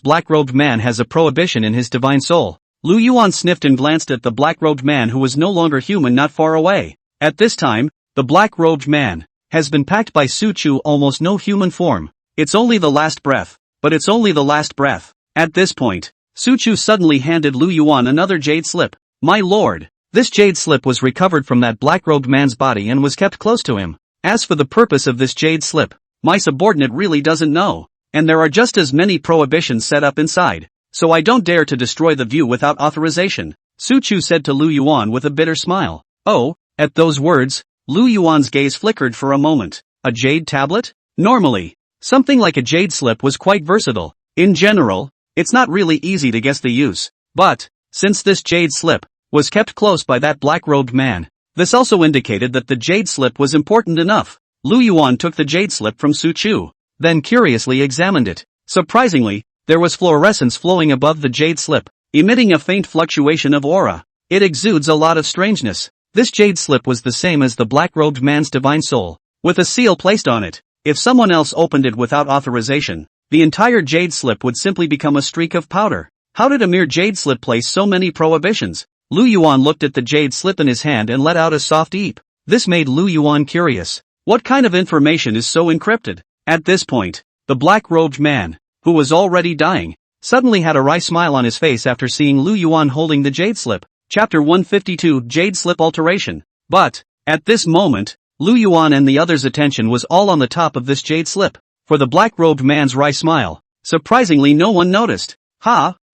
black-robed man has a prohibition in his divine soul. Lu Yuan sniffed and glanced at the black-robed man who was no longer human not far away. At this time, the black-robed man has been packed by Su Chu almost no human form. It's only the last breath, but it's only the last breath. At this point, Su Chu suddenly handed Lu Yuan another jade slip. My lord, this jade slip was recovered from that black-robed man's body and was kept close to him. As for the purpose of this jade slip, my subordinate really doesn't know, and there are just as many prohibitions set up inside, so I don't dare to destroy the view without authorization, Su Chu said to Lu Yuan with a bitter smile. Oh, at those words, Lu Yuan's gaze flickered for a moment. A jade tablet? Normally, something like a jade slip was quite versatile. In general, it's not really easy to guess the use. But, since this jade slip, was kept close by that black-robed man. This also indicated that the jade slip was important enough. Lu Yuan took the jade slip from Su Chu, then curiously examined it. Surprisingly, there was fluorescence flowing above the jade slip, emitting a faint fluctuation of aura. It exudes a lot of strangeness. This jade slip was the same as the black-robed man's divine soul, with a seal placed on it. If someone else opened it without authorization, the entire jade slip would simply become a streak of powder. How did a mere jade slip place so many prohibitions? Lu Yuan looked at the jade slip in his hand and let out a soft eep. This made Lu Yuan curious. What kind of information is so encrypted? At this point, the black-robed man, who was already dying, suddenly had a wry smile on his face after seeing Lu Yuan holding the jade slip. Chapter 152 Jade Slip Alteration. But, at this moment, Lu Yuan and the others' attention was all on the top of this jade slip. For the black-robed man's wry smile, surprisingly no one noticed.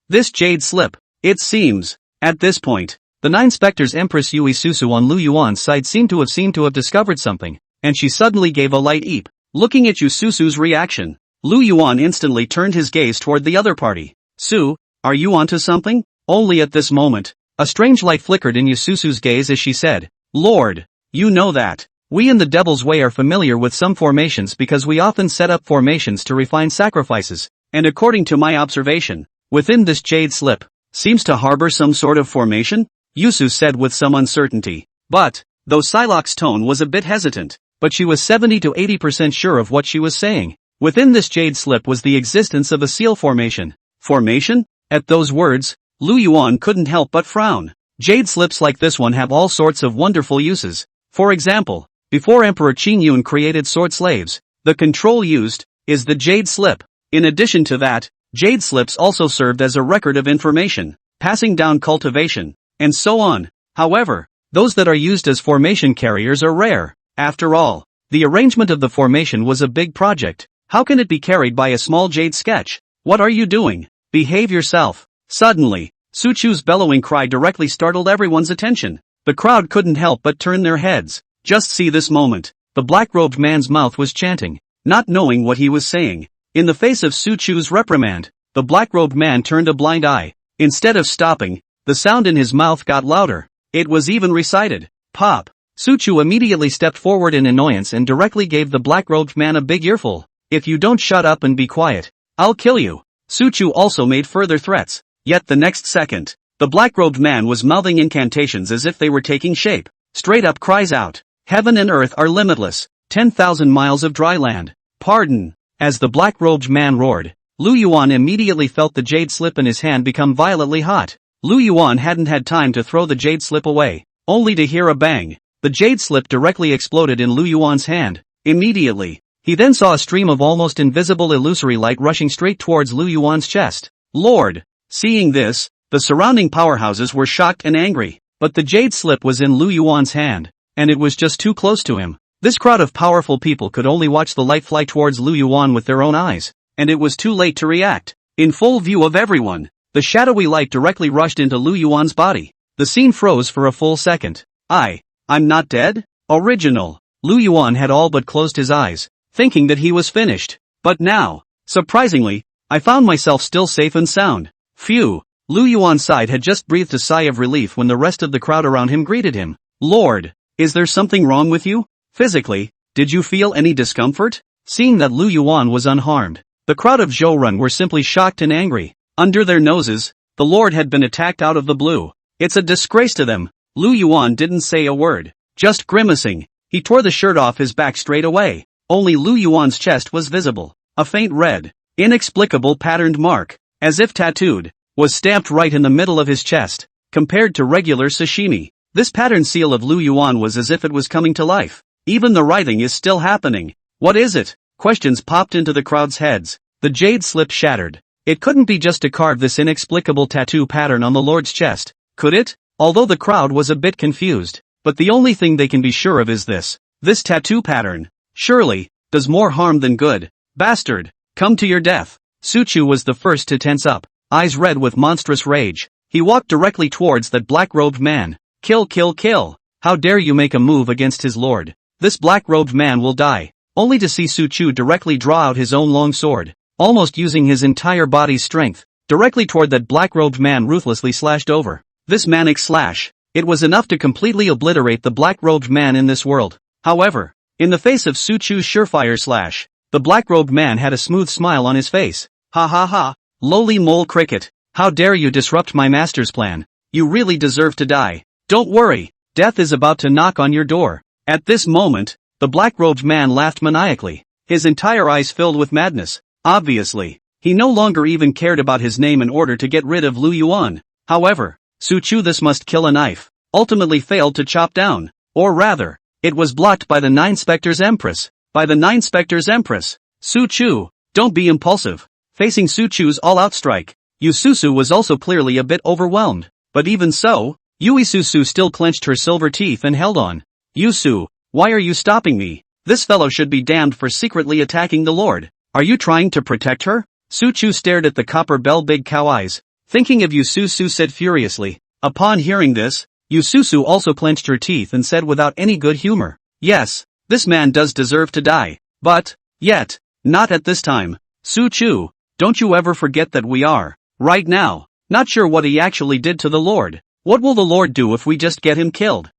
This jade slip. It seems. At this point, the 9 specters Empress Yui Susu on Lu Yuan's side seemed to have discovered something, and she suddenly gave a light eep. Looking at Yu Susu's reaction, Lu Yuan instantly turned his gaze toward the other party. Su, are you onto something? Only at this moment, a strange light flickered in Yu Susu's gaze as she said, Lord, you know that. We in the Devil's Way are familiar with some formations because we often set up formations to refine sacrifices, and according to my observation, within this jade slip, seems to harbor some sort of formation? Yusu said with some uncertainty. But, though Psylocke's tone was a bit hesitant, but she was 70 to 80% sure of what she was saying. Within this jade slip was the existence of a seal formation. Formation? At those words, Lu Yuan couldn't help but frown. Jade slips like this one have all sorts of wonderful uses. For example, before Emperor Qing Yun created sword slaves, the control used is the jade slip. In addition to that, jade slips also served as a record of information, passing down cultivation, and so on. However, those that are used as formation carriers are rare. After all, the arrangement of the formation was a big project. How can it be carried by a small jade sketch? What are you doing? Behave yourself. Suddenly, Su Chu's bellowing cry directly startled everyone's attention. The crowd couldn't help but turn their heads. Just see this moment. The black-robed man's mouth was chanting, not knowing what he was saying. In the face of Su Chu's reprimand, the black-robed man turned a blind eye. Instead of stopping, the sound in his mouth got louder. It was even recited. Pop. Su Chu immediately stepped forward in annoyance and directly gave the black-robed man a big earful. If you don't shut up and be quiet, I'll kill you. Su Chu also made further threats. Yet the next second, the black-robed man was mouthing incantations as if they were taking shape. Straight up cries out, heaven and earth are limitless, 10,000 miles of dry land. Pardon. As the black-robed man roared, Lu Yuan immediately felt the jade slip in his hand become violently hot. Lu Yuan hadn't had time to throw the jade slip away, only to hear a bang. The jade slip directly exploded in Lu Yuan's hand. Immediately, he then saw a stream of almost invisible illusory light rushing straight towards Lu Yuan's chest. Lord! Seeing this, the surrounding powerhouses were shocked and angry, but the jade slip was in Lu Yuan's hand, and it was just too close to him. This crowd of powerful people could only watch the light fly towards Lu Yuan with their own eyes, and it was too late to react. In full view of everyone, the shadowy light directly rushed into Lu Yuan's body. The scene froze for a full second. I'm not dead? Original. Lu Yuan had all but closed his eyes, thinking that he was finished. But now, surprisingly, I found myself still safe and sound. Phew. Lu Yuan sighed, had just breathed a sigh of relief when the rest of the crowd around him greeted him. Lord, is there something wrong with you? Physically, did you feel any discomfort? Seeing that Lu Yuan was unharmed, the crowd of Zhou were simply shocked and angry. Under their noses, the Lord had been attacked out of the blue. It's a disgrace to them. Lu Yuan didn't say a word, just grimacing. He tore the shirt off his back straight away. Only Lu Yuan's chest was visible. A faint red, inexplicable patterned mark, as if tattooed, was stamped right in the middle of his chest. Compared to regular sashimi, this pattern seal of Lu Yuan was as if it was coming to life. Even the writhing is still happening. What is it? Questions popped into the crowd's heads. The jade slip shattered. It couldn't be just to carve this inexplicable tattoo pattern on the Lord's chest, could it? Although the crowd was a bit confused, but the only thing they can be sure of is this tattoo pattern, surely, does more harm than good. Bastard, come to your death. Su Chu was the first to tense up, eyes red with monstrous rage. He walked directly towards that black-robed man. Kill, kill, kill. How dare you make a move against his lord? This black-robed man will die. Only to see Su Chu directly draw out his own long sword, almost using his entire body's strength, directly toward that black-robed man, ruthlessly slashed over. this manic slash. It was enough to completely obliterate the black-robed man in this world. However, in the face of Su Chu's surefire slash, the black-robed man had a smooth smile on his face. Ha ha ha, lowly mole cricket. How dare you disrupt my master's plan? You really deserve to die. Don't worry, death is about to knock on your door. At this moment, the black-robed man laughed maniacally, his entire eyes filled with madness. Obviously, he no longer even cared about his name in order to get rid of Lu Yuan. However, Su Chu this must kill a knife, ultimately failed to chop down, or rather, it was blocked by the Nine Spectres Empress. By the Nine Spectres Empress. Su Chu, don't be impulsive. Facing Su Chu's all-out strike, Yu Susu was also clearly a bit overwhelmed, but even so, Yui Susu still clenched her silver teeth and held on. Yusu, why are you stopping me? This fellow should be damned for secretly attacking the Lord. Are you trying to protect her? Su Chu stared at the copper bell big cow eyes. Thinking of Yu Susu said furiously. Upon hearing this, Yu Susu also clenched her teeth and said without any good humor. Yes, this man does deserve to die. But, yet, not at this time. Su Chu, don't you ever forget that we are, right now, not sure what he actually did to the Lord. What will the Lord do if we just get him killed?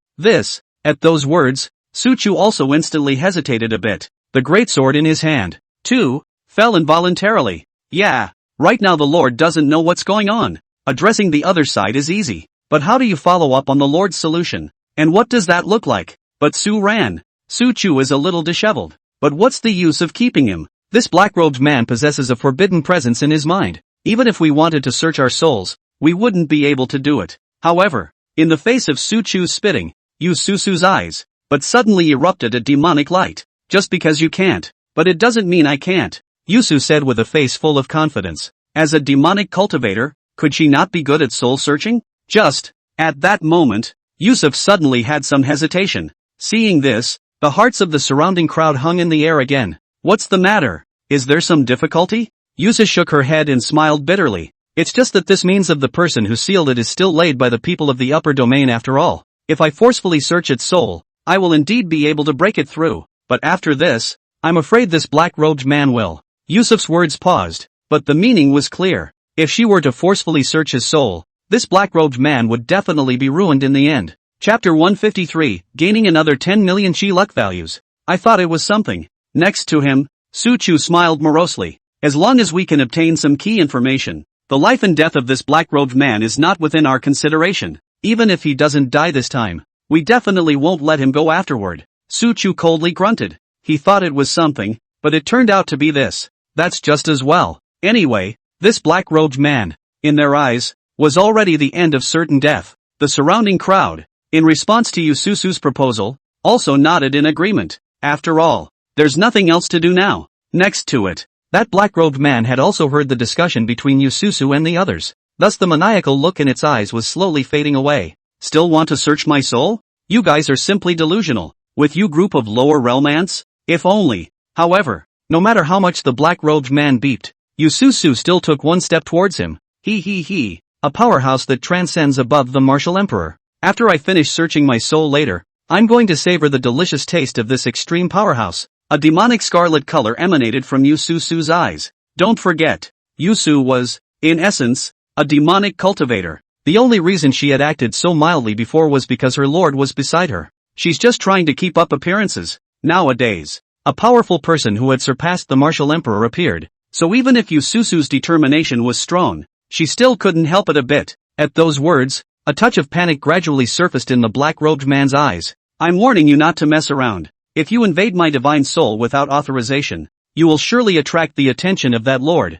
At those words, Su Chu also instantly hesitated a bit. The greatsword in his hand, too, fell involuntarily. Yeah, right now the Lord doesn't know what's going on. Addressing the other side is easy. But how do you follow up on the Lord's solution? And what does that look like? But Su ran. Su Chu is a little disheveled. But what's the use of keeping him? This black-robed man possesses a forbidden presence in his mind. Even if we wanted to search our souls, we wouldn't be able to do it. However, in the face of Su Chu's spitting, Yu Susu's eyes, but suddenly erupted a demonic light. Just because you can't, but it doesn't mean I can't, Yusu said with a face full of confidence. As a demonic cultivator, could she not be good at soul searching? Just, at that moment, Yusuf suddenly had some hesitation. Seeing this, the hearts of the surrounding crowd hung in the air again. What's the matter? Is there some difficulty? Yusuf shook her head and smiled bitterly. It's just that this means of the person who sealed it is still laid by the people of the upper domain after all. If I forcefully search its soul, I will indeed be able to break it through. But after this, I'm afraid this black-robed man will. Yusuf's words paused, but the meaning was clear. If she were to forcefully search his soul, this black-robed man would definitely be ruined in the end. Chapter 153, Gaining another 10 million chi luck values. I thought it was something. Next to him, Su Chu smiled morosely. As long as we can obtain some key information, the life and death of this black-robed man is not within our consideration. Even if he doesn't die this time, we definitely won't let him go afterward. Su Chu coldly grunted. He thought it was something, but it turned out to be this. That's just as well. Anyway, this black-robed man, in their eyes, was already the end of certain death. The surrounding crowd, in response to Yu Susu's proposal, also nodded in agreement. After all, there's nothing else to do now. Next to it, that black-robed man had also heard the discussion between Yu Susu and the others. Thus the maniacal look in its eyes was slowly fading away. Still want to search my soul? You guys are simply delusional. With you group of lower realm ants? If only. However, no matter how much the black-robed man beeped, Yu Susu still took one step towards him. He. A powerhouse that transcends above the martial emperor. After I finish searching my soul later, I'm going to savor the delicious taste of this extreme powerhouse. A demonic scarlet color emanated from Yu Susu's eyes. Don't forget, Yusu was, in essence, a demonic cultivator. The only reason she had acted so mildly before was because her lord was beside her. She's just trying to keep up appearances. Nowadays, a powerful person who had surpassed the martial emperor appeared, so even if Yu Susu's determination was strong, she still couldn't help it a bit. At those words, a touch of panic gradually surfaced in the black-robed man's eyes. I'm warning you not to mess around. If you invade my divine soul without authorization, you will surely attract the attention of that lord.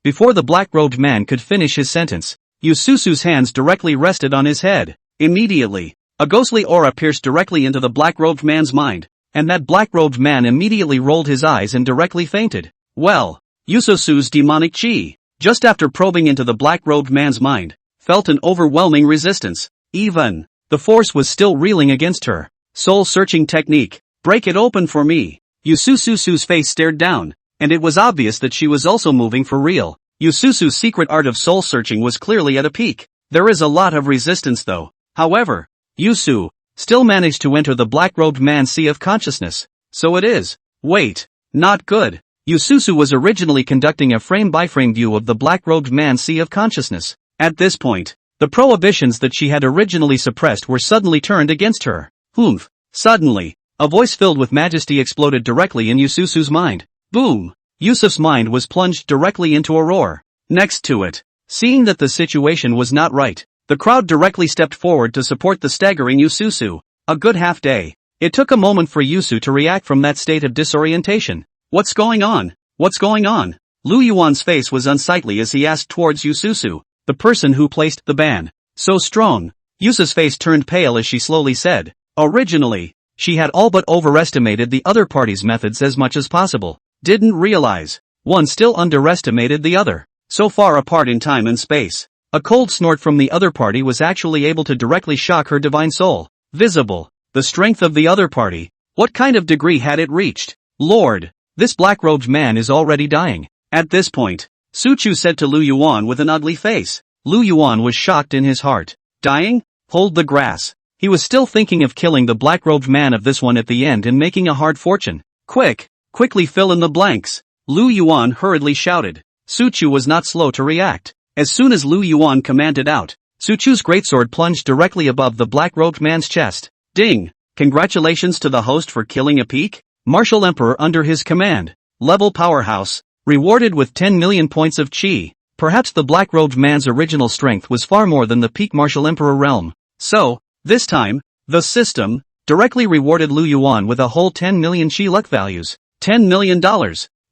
Before the black-robed man could finish his sentence, Yu Susu's hands directly rested on his head. Immediately, a ghostly aura pierced directly into the black-robed man's mind, and that black-robed man immediately rolled his eyes and directly fainted. Well, Yu Susu's demonic chi, just after probing into the black-robed man's mind, felt an overwhelming resistance. Even, the force was still reeling against her. Soul-searching technique. Break it open for me. Yu Susu's face stared down, and it was obvious that she was also moving for real. Yu Susu's secret art of soul-searching was clearly at a peak. There is a lot of resistance though. However, Yusu still managed to enter the black-robed man's sea of consciousness. So it is. Wait. Not good. Yu Susu was originally conducting a frame-by-frame view of the black-robed man's sea of consciousness. At this point, The prohibitions that she had originally suppressed were suddenly turned against her. Humph. Suddenly, a voice filled with majesty exploded directly in Yususu's mind. Boom! Yusuf's mind was plunged directly into a roar. Next to it, seeing that the situation was not right, the crowd directly stepped forward to support the staggering Yususu. A good half day. It took a moment for Yusu to react from that state of disorientation. What's going on? What's going on? Lu Yuan's face was unsightly as he asked towards Yususu, the person who placed the ban. So strong. Yusu's face turned pale as she slowly said. Originally, she had all but overestimated the other party's methods as much as possible. Didn't realize. One still underestimated the other. So far apart in time and space. A cold snort from the other party was actually able to directly shock her divine soul. Visible. The strength of the other party. What kind of degree had it reached? Lord, this black-robed man is already dying. At this point, Su Chu said to Lu Yuan with an ugly face. Lu Yuan was shocked in his heart. Dying? Hold the grass. He was still thinking of killing the black-robed man of this one at the end and making a hard fortune. Quickly fill in the blanks. Lu Yuan hurriedly shouted. Su Chu was not slow to react. As soon as Lu Yuan commanded out, Su Chu's greatsword plunged directly above the black-robed man's chest. Ding! Congratulations to the host for killing a peak, martial emperor under his command. Level powerhouse. Rewarded with 10 million points of chi. Perhaps the black-robed man's original strength was far more than the peak martial emperor realm. So, this time, the system directly rewarded Lu Yuan with a whole 10 million chi luck values. $10 million.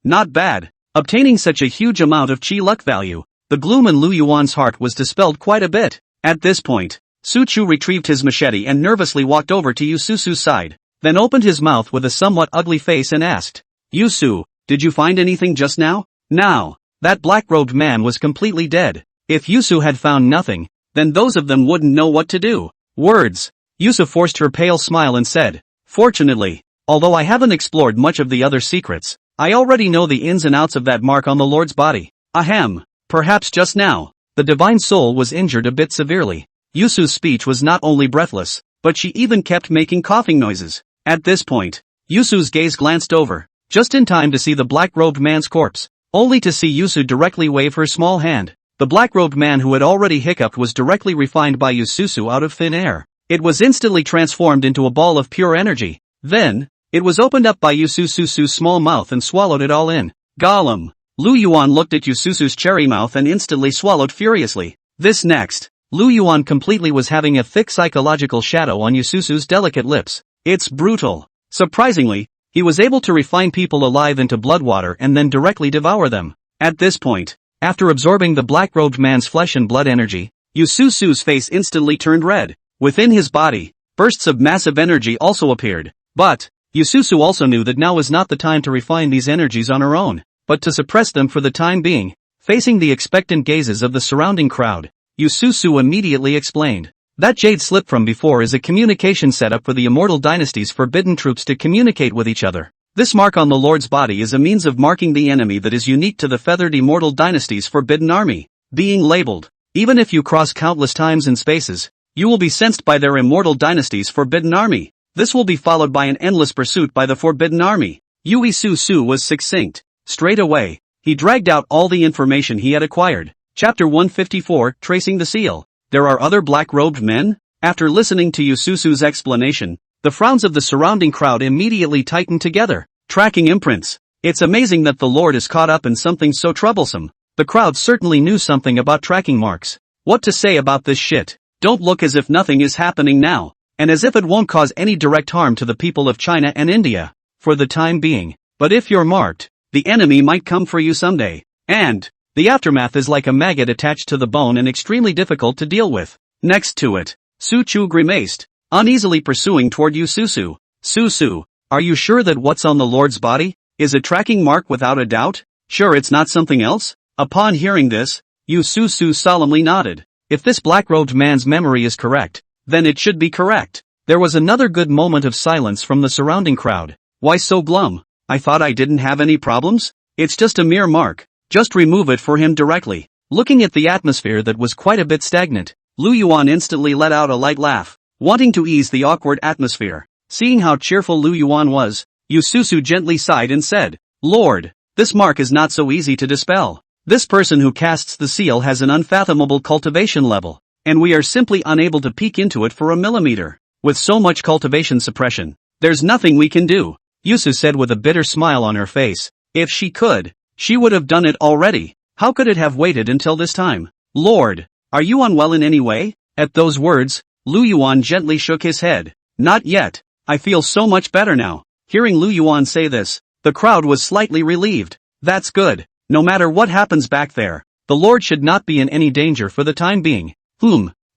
Not bad. Obtaining such a huge amount of chi luck value, the gloom in Lu Yuan's heart was dispelled quite a bit. At this point, Su Chu retrieved his machete and nervously walked over to Yususu's side, then opened his mouth with a somewhat ugly face and asked, Yusu, did you find anything just now? Now, that black-robed man was completely dead. If Yusu had found nothing, then those of them wouldn't know what to do. Words. Yusu forced her pale smile and said, Fortunately, although I haven't explored much of the other secrets, I already know the ins and outs of that mark on the Lord's body. Ahem. Perhaps just now, the divine soul was injured a bit severely. Yusu's speech was not only breathless, but she even kept making coughing noises. At this point, Yusu's gaze glanced over, just in time to see the black-robed man's corpse, only to see Yusu directly wave her small hand. The black-robed man who had already hiccuped was directly refined by Yususu out of thin air. It was instantly transformed into a ball of pure energy. Then, it was opened up by Yususu's small mouth and swallowed it all in. Gollum. Lu Yuan looked at Yususu's cherry mouth and instantly swallowed furiously. This next, Lu Yuan completely was having a thick psychological shadow on Yususu's delicate lips. It's brutal. Surprisingly, he was able to refine people alive into blood water and then directly devour them. At this point, after absorbing the black-robed man's flesh and blood energy, Yususu's face instantly turned red. Within his body, bursts of massive energy also appeared. But, Yususu also knew that now was not the time to refine these energies on her own, but to suppress them for the time being. Facing the expectant gazes of the surrounding crowd, Yususu immediately explained. That jade slip from before is a communication setup for the Immortal Dynasty's forbidden troops to communicate with each other. This mark on the Lord's body is a means of marking the enemy that is unique to the feathered Immortal Dynasty's forbidden army. Being labeled, even if you cross countless times and spaces, you will be sensed by their Immortal Dynasty's forbidden army. This will be followed by an endless pursuit by the forbidden army. Yususu was succinct. Straight away, he dragged out all the information he had acquired. Chapter 154, Tracing the Seal. There are other black-robed men? After listening to Yususu's explanation, the frowns of the surrounding crowd immediately tightened together. Tracking imprints. It's amazing that the Lord is caught up in something so troublesome. The crowd certainly knew something about tracking marks. What to say about this shit? Don't look as if nothing is happening now, and as if it won't cause any direct harm to the people of China and India, for the time being. But if you're marked, the enemy might come for you someday. And the aftermath is like a maggot attached to the bone and extremely difficult to deal with. Next to it, Su Chu grimaced, uneasily pursuing toward Yususu. Susu, are you sure that what's on the Lord's body is a tracking mark without a doubt? Sure it's not something else? Upon hearing this, Yususu solemnly nodded. If this black-robed man's memory is correct, then it should be correct. There was another good moment of silence from the surrounding crowd. Why so glum? I thought I didn't have any problems? It's just a mere mark. Just remove it for him directly. Looking at the atmosphere that was quite a bit stagnant, Lu Yuan instantly let out a light laugh, wanting to ease the awkward atmosphere. Seeing how cheerful Lu Yuan was, Yususu gently sighed and said, Lord, this mark is not so easy to dispel. This person who casts the seal has an unfathomable cultivation level. and we are simply unable to peek into it for a millimeter. With so much cultivation suppression, there's nothing we can do, Yusu said with a bitter smile on her face. If she could, she would have done it already. How could it have waited until this time? Lord, are you unwell in any way? At those words, Lu Yuan gently shook his head. Not yet. I feel so much better now. Hearing Lu Yuan say this, the crowd was slightly relieved. That's good. No matter what happens back there, the Lord should not be in any danger for the time being.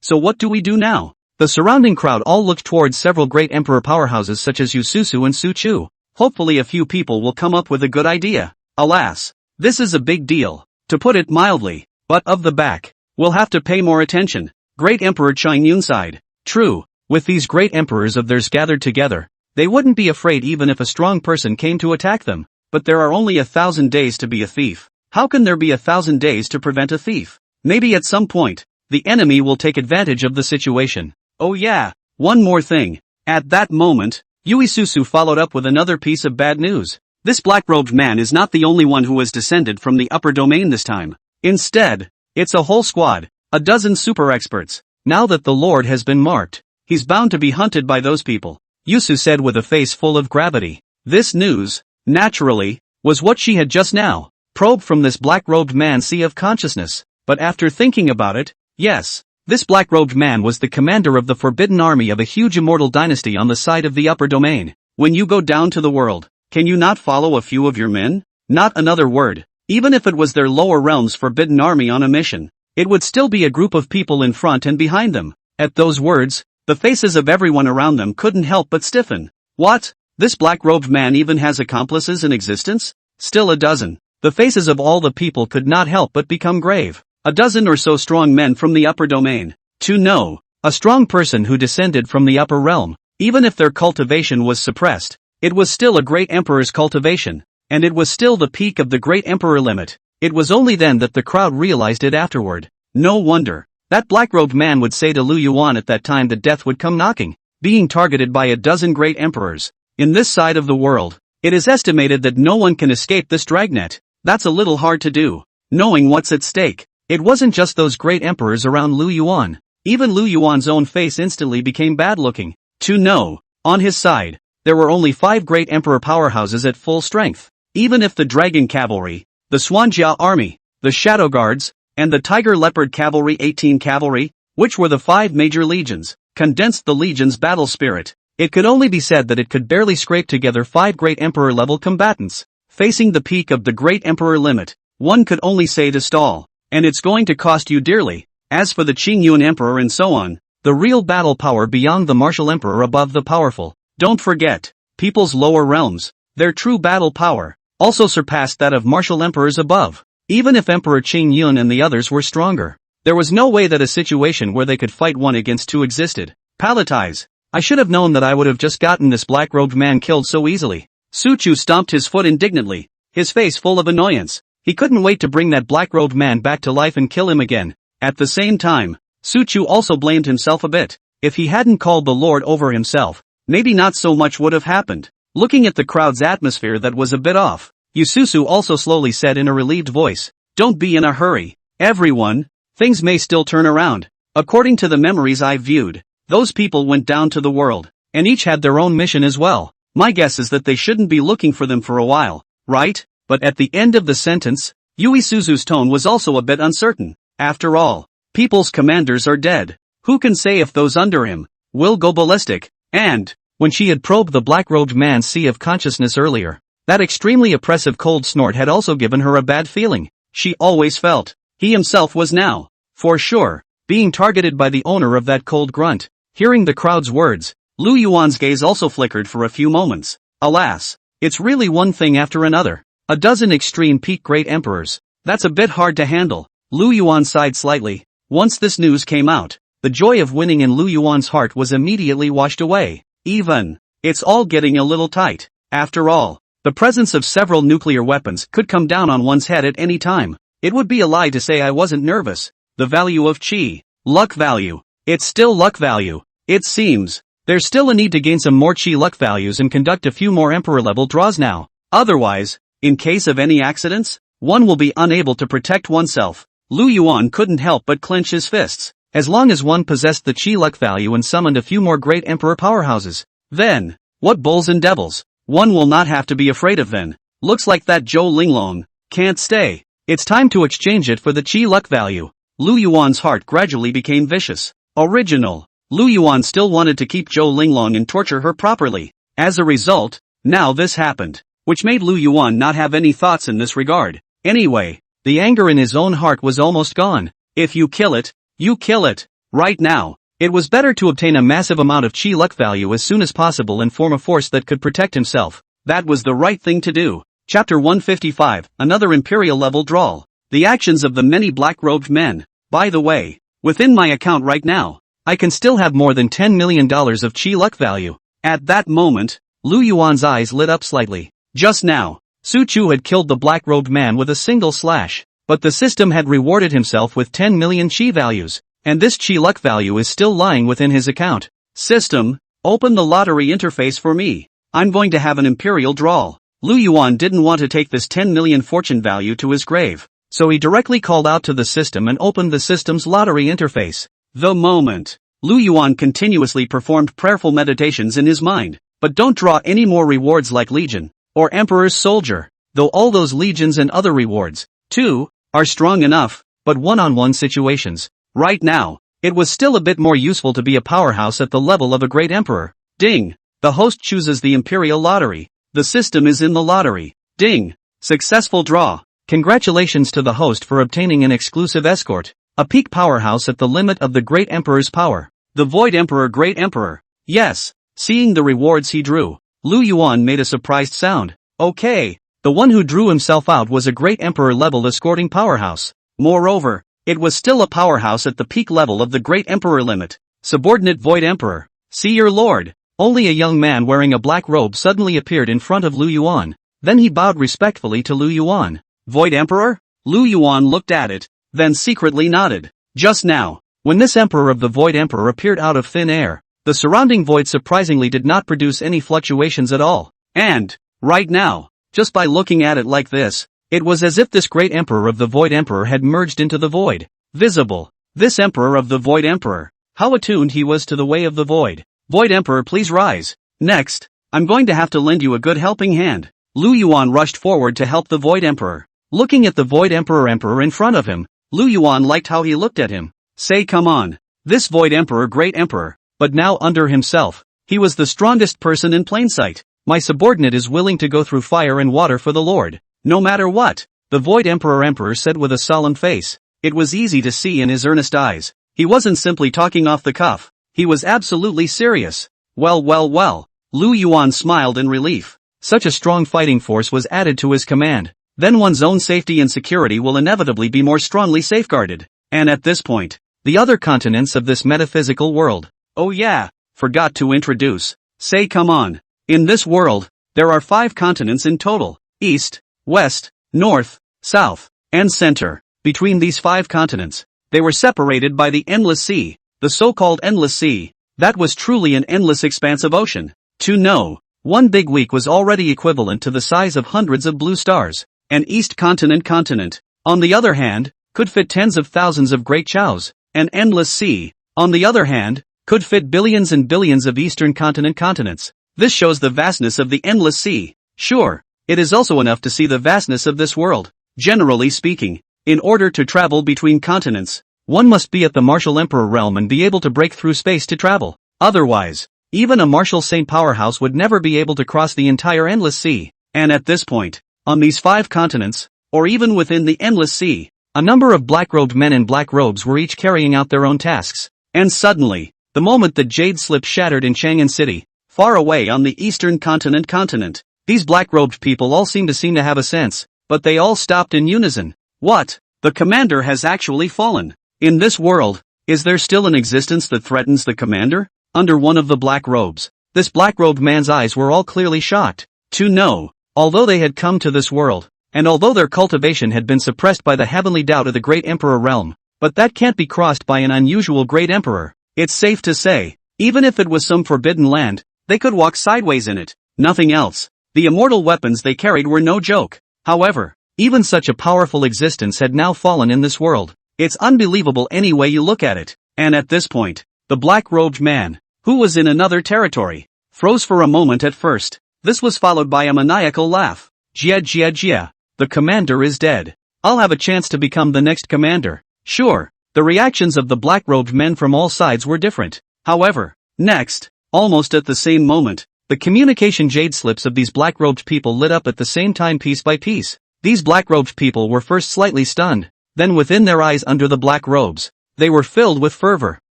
So what do we do now? The surrounding crowd all looked towards several great emperor powerhouses such as Yususu and Suchu. Hopefully a few people will come up with a good idea. Alas, this is a big deal, to put it mildly. But of the back, we'll have to pay more attention. Great Emperor Qingyun sighed. True, with these great emperors of theirs gathered together, they wouldn't be afraid even if a strong person came to attack them. But there are only 1,000 days to be a thief. How can there be 1,000 days to prevent a thief? Maybe at some point, the enemy will take advantage of the situation. Oh yeah, one more thing. At that moment, Yuisusu followed up with another piece of bad news. This black-robed man is not the only one who has descended from the upper domain this time. Instead, it's a whole squad, a dozen super experts. Now that the Lord has been marked, he's bound to be hunted by those people, Yusu said with a face full of gravity. This news, naturally, was what she had just now probed from this black-robed man's sea of consciousness. But after thinking about it, yes, this black-robed man was the commander of the forbidden army of a huge immortal dynasty on the side of the upper domain. When you go down to the world, can you not follow a few of your men? Not another word. Even if it was their lower realm's forbidden army on a mission, it would still be a group of people in front and behind them. At those words, the faces of everyone around them couldn't help but stiffen. What? This black-robed man even has accomplices in existence? Still a dozen. The faces of all the people could not help but become grave. A dozen or so strong men from the upper domain. To know, a strong person who descended from the upper realm, even if their cultivation was suppressed, it was still a great emperor's cultivation, and it was still the peak of the great emperor limit. It was only then that the crowd realized it afterward. No wonder. That black-robed man would say to Lu Yuan at that time that death would come knocking, being targeted by a dozen great emperors. In this side of the world, it is estimated that no one can escape this dragnet. That's a little hard to do. Knowing what's at stake, it wasn't just those great emperors around Lu Yuan. Even Lu Yuan's own face instantly became bad-looking. To know, on his side, there were only 5 great emperor powerhouses at full strength. Even if the Dragon Cavalry, the Xuanjia Army, the Shadow Guards, and the Tiger Leopard Cavalry 18 Cavalry, which were the 5 major legions, condensed the legion's battle spirit, it could only be said that it could barely scrape together 5 great emperor-level combatants. Facing the peak of the great emperor limit, one could only say to stall, and it's going to cost you dearly. As for the Qingyun Emperor and so on, the real battle power beyond the martial emperor above the powerful, don't forget, people's lower realms, their true battle power, also surpassed that of martial emperors above. Even if Emperor Qingyun and the others were stronger, there was no way that a situation where they could fight 1 against 2 existed. Palatize. I should have known that I would have just gotten this black-robed man killed so easily. Suchu stomped his foot indignantly, his face full of annoyance. He couldn't wait to bring that black-robed man back to life and kill him again. At the same time, Suchu also blamed himself a bit. If he hadn't called the Lord over himself, maybe not so much would have happened. Looking at the crowd's atmosphere that was a bit off, Yususu also slowly said in a relieved voice, "Don't be in a hurry, everyone, things may still turn around. According to the memories I've viewed, those people went down to the world, and each had their own mission as well. My guess is that they shouldn't be looking for them for a while, right?" But at the end of the sentence, Yuisuzu's tone was also a bit uncertain. After all, people's commanders are dead. Who can say if those under him will go ballistic? And, when she had probed the black-robed man's sea of consciousness earlier, that extremely oppressive cold snort had also given her a bad feeling. She always felt, he himself was now, for sure, being targeted by the owner of that cold grunt. Hearing the crowd's words, Lu Yuan's gaze also flickered for a few moments. Alas, it's really one thing after another. A dozen extreme peak great emperors. That's a bit hard to handle. Lu Yuan sighed slightly. Once this news came out, the joy of winning in Lu Yuan's heart was immediately washed away. It's all getting a little tight. After all, the presence of several nuclear weapons could come down on one's head at any time. It would be a lie to say I wasn't nervous. The value of chi, luck value. It's still luck value. It seems, there's still a need to gain some more chi luck values and conduct a few more emperor-level draws now. Otherwise, in case of any accidents, one will be unable to protect oneself. Lu Yuan couldn't help but clench his fists. as long as one possessed the chi luck value and summoned a few more great emperor powerhouses. Then, what bulls and devils, one will not have to be afraid of then. Looks like that Zhou Linglong can't stay. It's time to exchange it for the chi luck value. Lu Yuan's heart gradually became vicious. Original. Lu Yuan still wanted to keep Zhou Linglong and torture her properly. As a result, now this happened, which made Lu Yuan not have any thoughts in this regard. Anyway, the anger in his own heart was almost gone. If you kill it, you kill it. Right now, it was better to obtain a massive amount of chi luck value as soon as possible and form a force that could protect himself. That was the right thing to do. Chapter 155, another imperial level drawl. The actions of the many black-robed men. By the way, within my account right now, I can still have more than $10 million of chi luck value. At that moment, Lu Yuan's eyes lit up slightly. Just now, Su Chu had killed the black-robed man with a single slash, but the system had rewarded himself with 10 million chi values, and this chi luck value is still lying within his account. System, open the lottery interface for me. I'm going to have an imperial drawl. Lu Yuan didn't want to take this 10 million fortune value to his grave, so he directly called out to the system and opened the system's lottery interface. The moment, Lu Yuan continuously performed prayerful meditations in his mind, but don't draw any more rewards like Legion, or Emperor's Soldier, though all those legions and other rewards, too, are strong enough, but one-on-one situations. Right now, it was still a bit more useful to be a powerhouse at the level of a great emperor. Ding! The host chooses the imperial lottery. The system is in the lottery. Ding! Successful draw. Congratulations to the host for obtaining an exclusive escort. A peak powerhouse at the limit of the Great Emperor's power. The Void Emperor Great Emperor. Yes. Seeing the rewards he drew, Lu Yuan made a surprised sound. Okay. The one who drew himself out was a Great Emperor level escorting powerhouse. Moreover, it was still a powerhouse at the peak level of the Great Emperor limit. Subordinate Void Emperor. See your lord. Only a young man wearing a black robe suddenly appeared in front of Lu Yuan. Then he bowed respectfully to Lu Yuan. Void Emperor? Lu Yuan looked at it, then secretly nodded. Just now, when this Emperor of the Void Emperor appeared out of thin air, the surrounding void surprisingly did not produce any fluctuations at all. And, right now, just by looking at it like this, it was as if this great Emperor of the Void Emperor had merged into the void. Visible. This Emperor of the Void Emperor. How attuned he was to the way of the void. Void Emperor, please rise. Next, I'm going to have to lend you a good helping hand. Lu Yuan rushed forward to help the Void Emperor. Looking at the Void Emperor in front of him, Lu Yuan liked how he looked at him. Say come on. This Void Emperor Great Emperor, but now under himself. He was the strongest person in plain sight. My subordinate is willing to go through fire and water for the Lord. No matter what. The Void Emperor said with a solemn face. It was easy to see in his earnest eyes. He wasn't simply talking off the cuff. He was absolutely serious. Well. Lu Yuan smiled in relief. Such a strong fighting force was added to his command. Then one's own safety and security will inevitably be more strongly safeguarded. And at this point, the other continents of this metaphysical world. Oh yeah, forgot to introduce. Say come on. In this world, there are 5 continents in total. East, West, North, South, and Center. Between these 5 continents, they were separated by the Endless Sea. The so-called Endless Sea. That was truly an endless expanse of ocean. To know, one big week was already equivalent to the size of hundreds of blue stars. An East continent, on the other hand, could fit tens of thousands of great chows. An Endless Sea, on the other hand, could fit billions and billions of Eastern continents. This shows the vastness of the Endless Sea. Sure, it is also enough to see the vastness of this world. Generally speaking, in order to travel between continents, one must be at the Martial Emperor realm and be able to break through space to travel. Otherwise, even a Martial Saint powerhouse would never be able to cross the entire Endless Sea. And at this point, on these 5 continents, or even within the Endless Sea, a number of black-robed men in black robes were each carrying out their own tasks. And suddenly, the moment the jade slip shattered in Chang'an City, far away on the Eastern continent, these black-robed people all seemed to have a sense, but they all stopped in unison. What? The commander has actually fallen. In this world, is there still an existence that threatens the commander? Under one of the black robes, this black-robed man's eyes were all clearly shocked. To know, although they had come to this world, and although their cultivation had been suppressed by the heavenly doubt of the Great Emperor realm, but that can't be crossed by an unusual Great Emperor. It's safe to say, even if it was some forbidden land, they could walk sideways in it. Nothing else. The immortal weapons they carried were no joke. However, even such a powerful existence had now fallen in this world. It's unbelievable any way you look at it. And at this point, the black-robed man, who was in another territory, froze for a moment at first. This was followed by a maniacal laugh. Jia jia jia. The commander is dead. I'll have a chance to become the next commander. Sure. The reactions of the black-robed men from all sides were different. However, next, almost at the same moment, the communication jade slips of these black-robed people lit up at the same time piece by piece. These black-robed people were first slightly stunned, then within their eyes under the black robes, they were filled with fervor.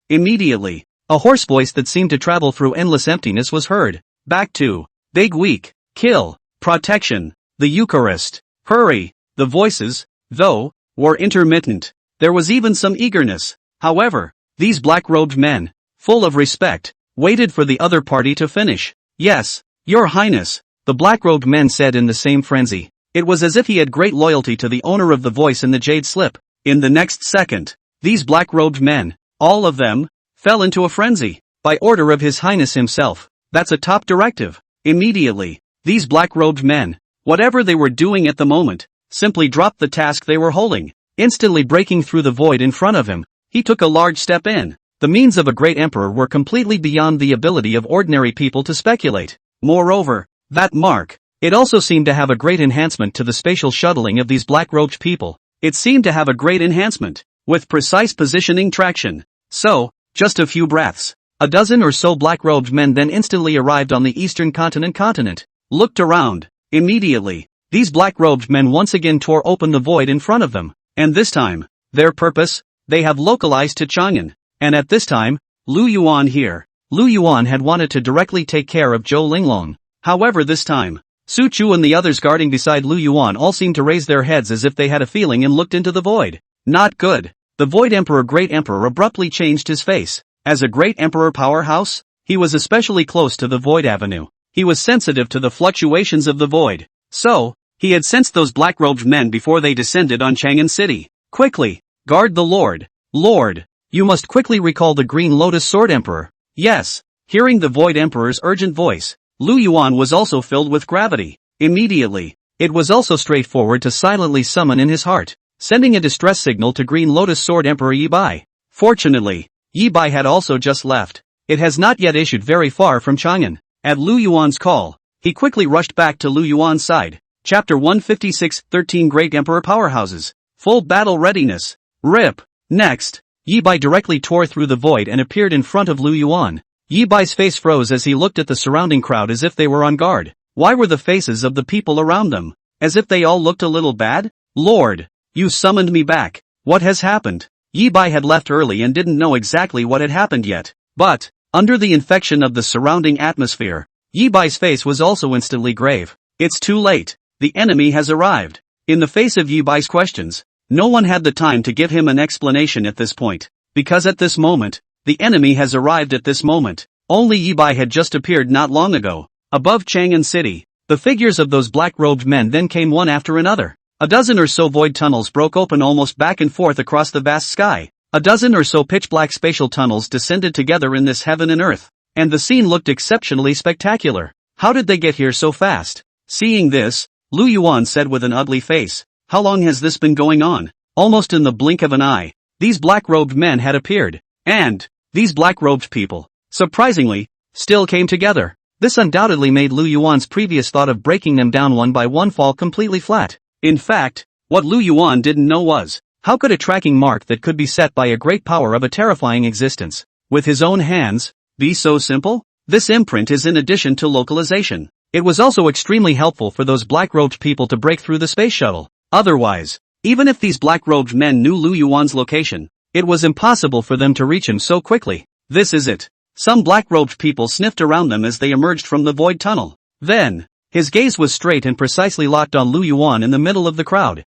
Immediately, a hoarse voice that seemed to travel through endless emptiness was heard. Back to, big weak, kill, protection, the Eucharist, hurry. The voices, though, were intermittent. There was even some eagerness. However, these black-robed men, full of respect, waited for the other party to finish. Yes, Your Highness, the black-robed men said in the same frenzy. It was as if he had great loyalty to the owner of the voice in the jade slip. In the next second, these black-robed men, all of them, fell into a frenzy. By order of His Highness himself. That's a top directive. Immediately, these black-robed men, whatever they were doing at the moment, simply dropped the task they were holding. Instantly breaking through the void in front of him, he took a large step in. The means of a great emperor were completely beyond the ability of ordinary people to speculate. Moreover, that mark, it also seemed to have a great enhancement to the spatial shuttling of these black-robed people. It seemed to have a great enhancement, with precise positioning traction. So, just a few breaths. A dozen or so black-robed men then instantly arrived on the eastern continent. Looked around. Immediately, these black-robed men once again tore open the void in front of them. And this time, their purpose, they have localized to Chang'an. And at this time, Lu Yuan here. Lu Yuan had wanted to directly take care of Zhou Linglong. However this time, Su Chu and the others guarding beside Lu Yuan all seemed to raise their heads as if they had a feeling and looked into the void. Not good. The Void Emperor Great Emperor abruptly changed his face. As a Great Emperor powerhouse, he was especially close to the Void Avenue. He was sensitive to the fluctuations of the void. So, he had sensed those black-robed men before they descended on Chang'an City. Quickly, guard the Lord. Lord, you must quickly recall the Green Lotus Sword Emperor. Yes. Hearing the Void Emperor's urgent voice, Lu Yuan was also filled with gravity. Immediately, it was also straightforward to silently summon in his heart, sending a distress signal to Green Lotus Sword Emperor Yi Bai. Fortunately, Yi Bai had also just left. It has not yet issued very far from Chang'an. At Lu Yuan's call, he quickly rushed back to Lu Yuan's side. Chapter 156, 13 Great Emperor Powerhouses. Full battle readiness. RIP. Next, Yi Bai directly tore through the void and appeared in front of Lu Yuan. Yi Bai's face froze as he looked at the surrounding crowd as if they were on guard. Why were the faces of the people around them as if they all looked a little bad? Lord, you summoned me back. What has happened? Yi Bai had left early and didn't know exactly what had happened yet. But, under the infection of the surrounding atmosphere, Yi Bai's face was also instantly grave. It's too late. The enemy has arrived. In the face of Yi Bai's questions, no one had the time to give him an explanation at this point. Because at this moment, the enemy has arrived at this moment. Only Yi Bai had just appeared not long ago. Above Chang'an City, the figures of those black-robed men then came one after another. A dozen or so void tunnels broke open almost back and forth across the vast sky. A dozen or so pitch-black spatial tunnels descended together in this heaven and earth. And the scene looked exceptionally spectacular. How did they get here so fast? Seeing this, Lu Yuan said with an ugly face, how long has this been going on? Almost in the blink of an eye, these black-robed men had appeared. And these black-robed people, surprisingly, still came together. This undoubtedly made Lu Yuan's previous thought of breaking them down one by one fall completely flat. In fact, what Lu Yuan didn't know was, how could a tracking mark that could be set by a great power of a terrifying existence, with his own hands, be so simple? This imprint is in addition to localization. It was also extremely helpful for those black-robed people to break through the space shuttle. Otherwise, even if these black-robed men knew Lu Yuan's location, it was impossible for them to reach him so quickly. This is it. Some black-robed people sniffed around them as they emerged from the void tunnel. Then, his gaze was straight and precisely locked on Lu Yuan in the middle of the crowd.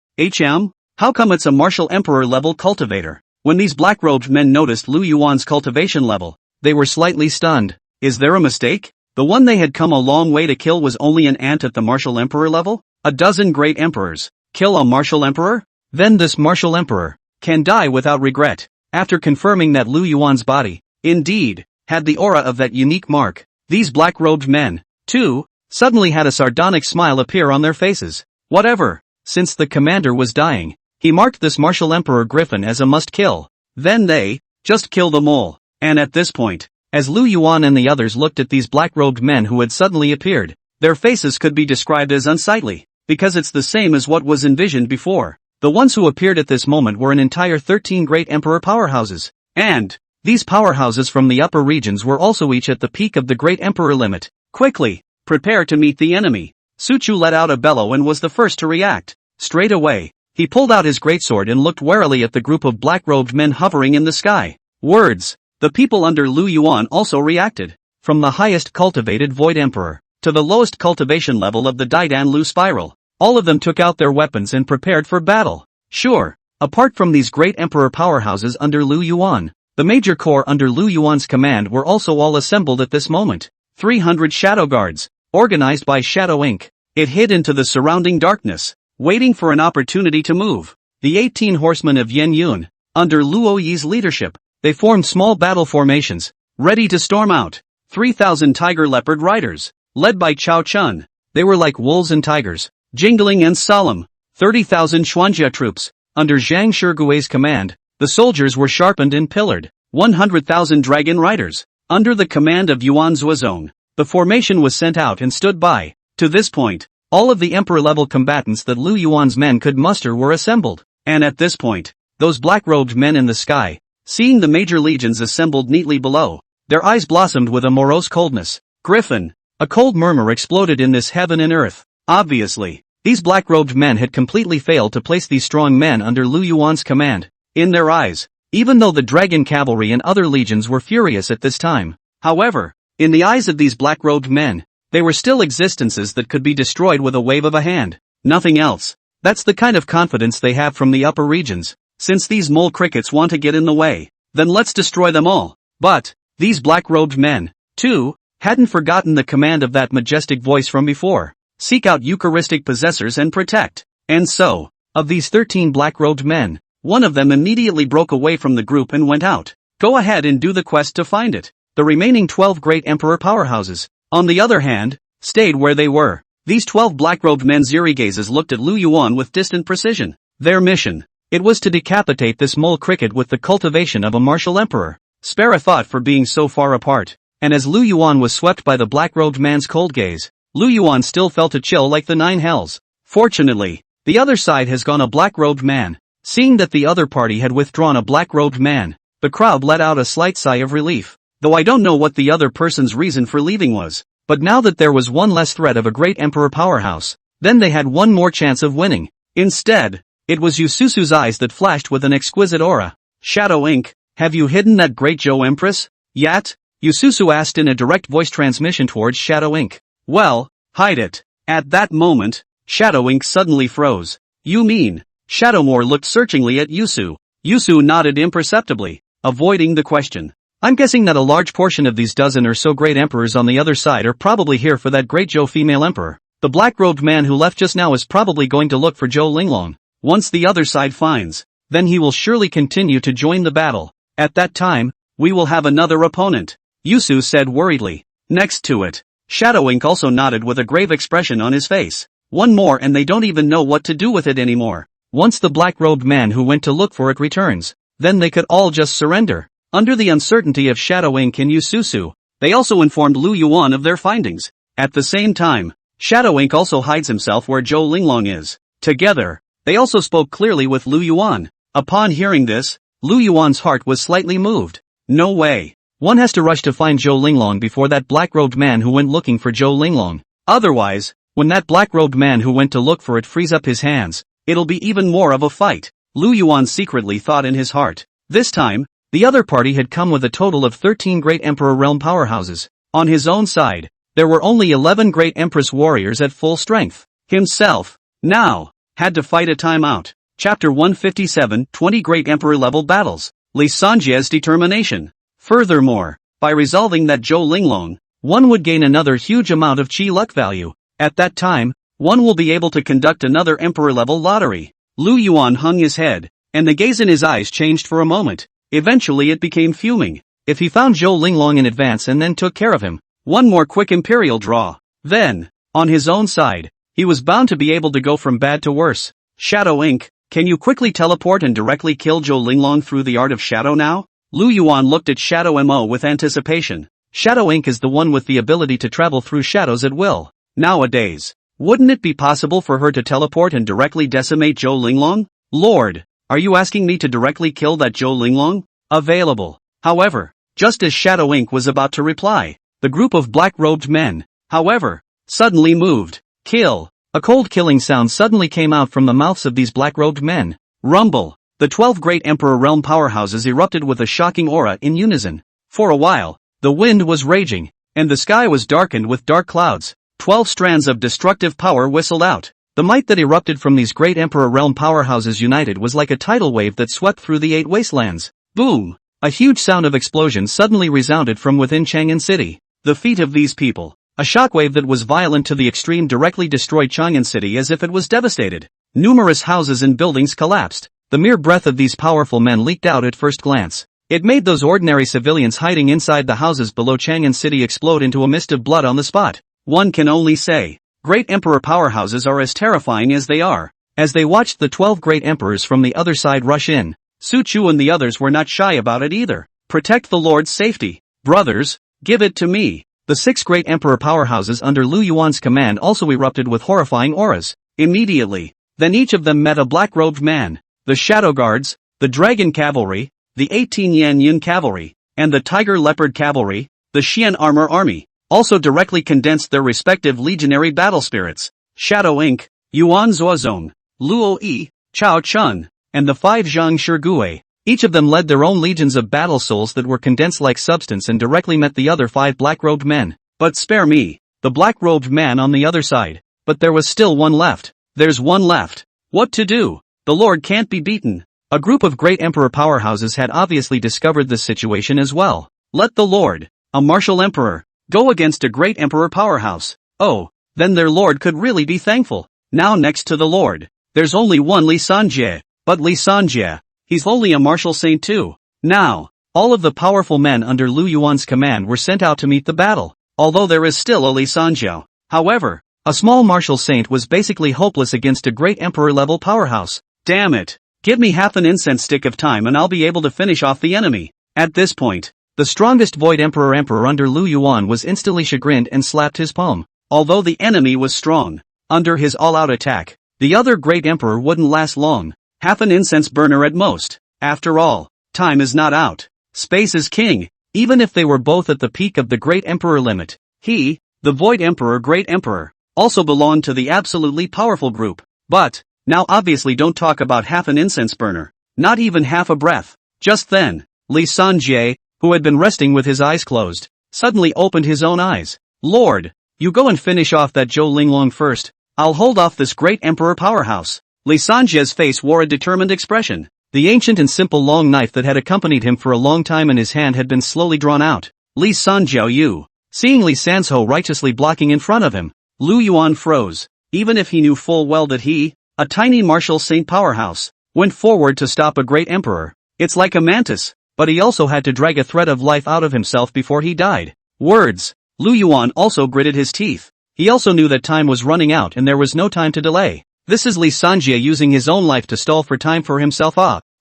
How come it's a martial emperor-level cultivator? When these black-robed men noticed Lu Yuan's cultivation level, they were slightly stunned. Is there a mistake? The one they had come a long way to kill was only an ant at the martial emperor level? A dozen great emperors. Kill a martial emperor? Then this martial emperor can die without regret. After confirming that Lu Yuan's body, indeed, had the aura of that unique mark, these black-robed men, too, suddenly had a sardonic smile appear on their faces. Whatever. Since the commander was dying, he marked this martial emperor Griffin as a must-kill. Then they Just kill them all. And at this point, as Lu Yuan and the others looked at these black-robed men who had suddenly appeared, their faces could be described as unsightly, because it's the same as what was envisioned before. The ones who appeared at this moment were an entire 13 great emperor powerhouses. And these powerhouses from the upper regions were also each at the peak of the great emperor limit. Quickly, prepare to meet the enemy. Su Chu let out a bellow and was the first to react. Straight away, he pulled out his greatsword and looked warily at the group of black-robed men hovering in the sky. Words. The people under Lu Yuan also reacted. From the highest cultivated Void Emperor to the lowest cultivation level of the Daidan Lu spiral, all of them took out their weapons and prepared for battle. Sure, apart from these great emperor powerhouses under Lu Yuan, the major corps under Lu Yuan's command were also all assembled at this moment. 300 shadow guards, organized by Shadow Inc. It hid into the surrounding darkness, waiting for an opportunity to move. The 18 horsemen of Yen Yun, under Luo Yi's leadership, they formed small battle formations, ready to storm out. 3,000 tiger leopard riders, led by Chao Chun. They were like wolves and tigers, jingling and solemn. 30,000 Xuanjia troops, under Zhang Shigui's command. The soldiers were sharpened and pillared. 100,000 dragon riders, under the command of Yuan Zuozong. The formation was sent out and stood by. To this point, all of the emperor-level combatants that Lu Yuan's men could muster were assembled. And at this point, those black-robed men in the sky, seeing the major legions assembled neatly below, their eyes blossomed with a morose coldness. Griffin. A cold murmur exploded in this heaven and earth. Obviously, these black-robed men had completely failed to place these strong men under Lu Yuan's command. In their eyes, even though the dragon cavalry and other legions were furious at this time. However, in the eyes of these black-robed men, they were still existences that could be destroyed with a wave of a hand. Nothing else. That's the kind of confidence they have from the upper regions. Since these mole crickets want to get in the way, then let's destroy them all. But these black-robed men, too, hadn't forgotten the command of that majestic voice from before. Seek out Eucharistic possessors and protect. And so, of these 13 black-robed men, one of them immediately broke away from the group and went out. Go ahead and do the quest to find it. The remaining 12 great emperor powerhouses, on the other hand, stayed where they were. These 12 black-robed men's eerie gazes looked at Lu Yuan with distant precision. Their mission, it was to decapitate this mole cricket with the cultivation of a martial emperor. Spare a thought for being so far apart. And as Lu Yuan was swept by the black-robed man's cold gaze, Lu Yuan still felt a chill like the 9 hells. Fortunately, the other side has gone a black-robed man. Seeing that the other party had withdrawn a black-robed man, the crowd let out a slight sigh of relief. Though I don't know what the other person's reason for leaving was. But now that there was one less threat of a great emperor powerhouse, then they had one more chance of winning. Instead, it was Yususu's eyes that flashed with an exquisite aura. Shadow Inc., have you hidden that great Joe Empress yet? Yususu asked in a direct voice transmission towards Shadow Inc. Well, hide it. At that moment, Shadow Inc. suddenly froze. You mean? Shadowmore looked searchingly at Yusu. Yusu nodded imperceptibly, avoiding the question. I'm guessing that a large portion of these dozen or so great emperors on the other side are probably here for that great Zhou female emperor. The black-robed man who left just now is probably going to look for Zhou Linglong. Once the other side finds, then he will surely continue to join the battle. At that time, we will have another opponent, Yusu said worriedly. Next to it, Shadow Inc. also nodded with a grave expression on his face. One more and they don't even know what to do with it anymore. Once the black-robed man who went to look for it returns, then they could all just surrender. Under the uncertainty of Shadow Inc. and Yususu, they also informed Lu Yuan of their findings. At the same time, Shadow Inc. also hides himself where Zhou Linglong is. Together, they also spoke clearly with Lu Yuan. Upon hearing this, Lu Yuan's heart was slightly moved. No way. One has to rush to find Zhou Linglong before that black-robed man who went looking for Zhou Linglong. Otherwise, when that black-robed man who went to look for it frees up his hands, it'll be even more of a fight. Lu Yuan secretly thought in his heart. This time, the other party had come with a total of 13 great Emperor realm powerhouses. On his own side, there were only 11 great Empress warriors at full strength. Himself, now, had to fight a timeout. Chapter 157, 20 Great Emperor level battles. Li Sanjie's determination. Furthermore, by resolving that Zhou Linglong, one would gain another huge amount of chi luck value. At that time, one will be able to conduct another Emperor level lottery. Lu Yuan hung his head, and the gaze in his eyes changed for a moment. Eventually it became fuming. If he found Zhou Linglong in advance and then took care of him, one more quick imperial draw. Then, on his own side, he was bound to be able to go from bad to worse. Shadow Inc., can you quickly teleport and directly kill Zhou Linglong through the art of shadow now? Lu Yuan looked at Shadow Mo with anticipation. Shadow Ink is the one with the ability to travel through shadows at will. Nowadays, wouldn't it be possible for her to teleport and directly decimate Zhou Linglong? Lord, are you asking me to directly kill that Zhou Linglong? Available. However, just as Shadow Ink was about to reply, the group of black-robed men, however, suddenly moved. Kill. A cold killing sound suddenly came out from the mouths of these black-robed men. Rumble. The 12 great Emperor realm powerhouses erupted with a shocking aura in unison. For a while, the wind was raging, and the sky was darkened with dark clouds. 12 strands of destructive power whistled out. The might that erupted from these great Emperor realm powerhouses united was like a tidal wave that swept through the 8 wastelands. Boom! A huge sound of explosion suddenly resounded from within Chang'an City. The feet of these people. A shockwave that was violent to the extreme directly destroyed Chang'an City as if it was devastated. Numerous houses and buildings collapsed. The mere breath of these powerful men leaked out at first glance. It made those ordinary civilians hiding inside the houses below Chang'an City explode into a mist of blood on the spot. One can only say, great emperor powerhouses are as terrifying as they are. As they watched the 12 great emperors from the other side rush in, Su Chu and the others were not shy about it either. Protect the Lord's safety. Brothers, give it to me. The 6 great emperor powerhouses under Lu Yuan's command also erupted with horrifying auras. Immediately, then each of them met a black-robed man. The Shadow Guards, the Dragon Cavalry, the 18 Yan Yun Cavalry, and the Tiger Leopard Cavalry, the Xian Armor Army, also directly condensed their respective legionary battle spirits. Shadow Ink, Yuan Zuozong, Luo Yi, Chao Chun, and the 5 Zhang Shirgui. Each of them led their own legions of battle souls that were condensed like substance and directly met the other 5 black-robed men. But spare me, the black-robed man on the other side. But there was still one left. There's one left. What to do? The Lord can't be beaten. A group of great emperor powerhouses had obviously discovered this situation as well. Let the Lord, a martial emperor, go against a great emperor powerhouse. Oh, then their Lord could really be thankful. Now next to the Lord, there's only one Li Sanjie. But Li Sanjie, he's only a martial saint too. Now, all of the powerful men under Lu Yuan's command were sent out to meet the battle, although there is still a Li Sanjiao. However, a small martial saint was basically hopeless against a great emperor-level powerhouse. Damn it! Give me half an incense stick of time and I'll be able to finish off the enemy. At this point, the strongest Void Emperor under Lu Yuan was instantly chagrined and slapped his palm. Although the enemy was strong, under his all-out attack, the other great emperor wouldn't last long. Half an incense burner at most. After all, time is not out. Space is king. Even if they were both at the peak of the great emperor limit, he, the Void Emperor Great Emperor, also belonged to the absolutely powerful group. But, now obviously don't talk about half an incense burner. Not even half a breath. Just then, Li Sanjie, who had been resting with his eyes closed, suddenly opened his own eyes. Lord, you go and finish off that Zhou Linglong first. I'll hold off this great emperor powerhouse. Li Sanjie's face wore a determined expression. The ancient and simple long knife that had accompanied him for a long time in his hand had been slowly drawn out. Li Sanjiao Yu. Seeing Li Sanzhou righteously blocking in front of him, Lu Yuan froze. Even if he knew full well that he, a tiny martial saint powerhouse, went forward to stop a great emperor. It's like a mantis, but he also had to drag a thread of life out of himself before he died. Words. Lu Yuan also gritted his teeth. He also knew that time was running out and there was no time to delay. This is Li Sanjie using his own life to stall for time for himself.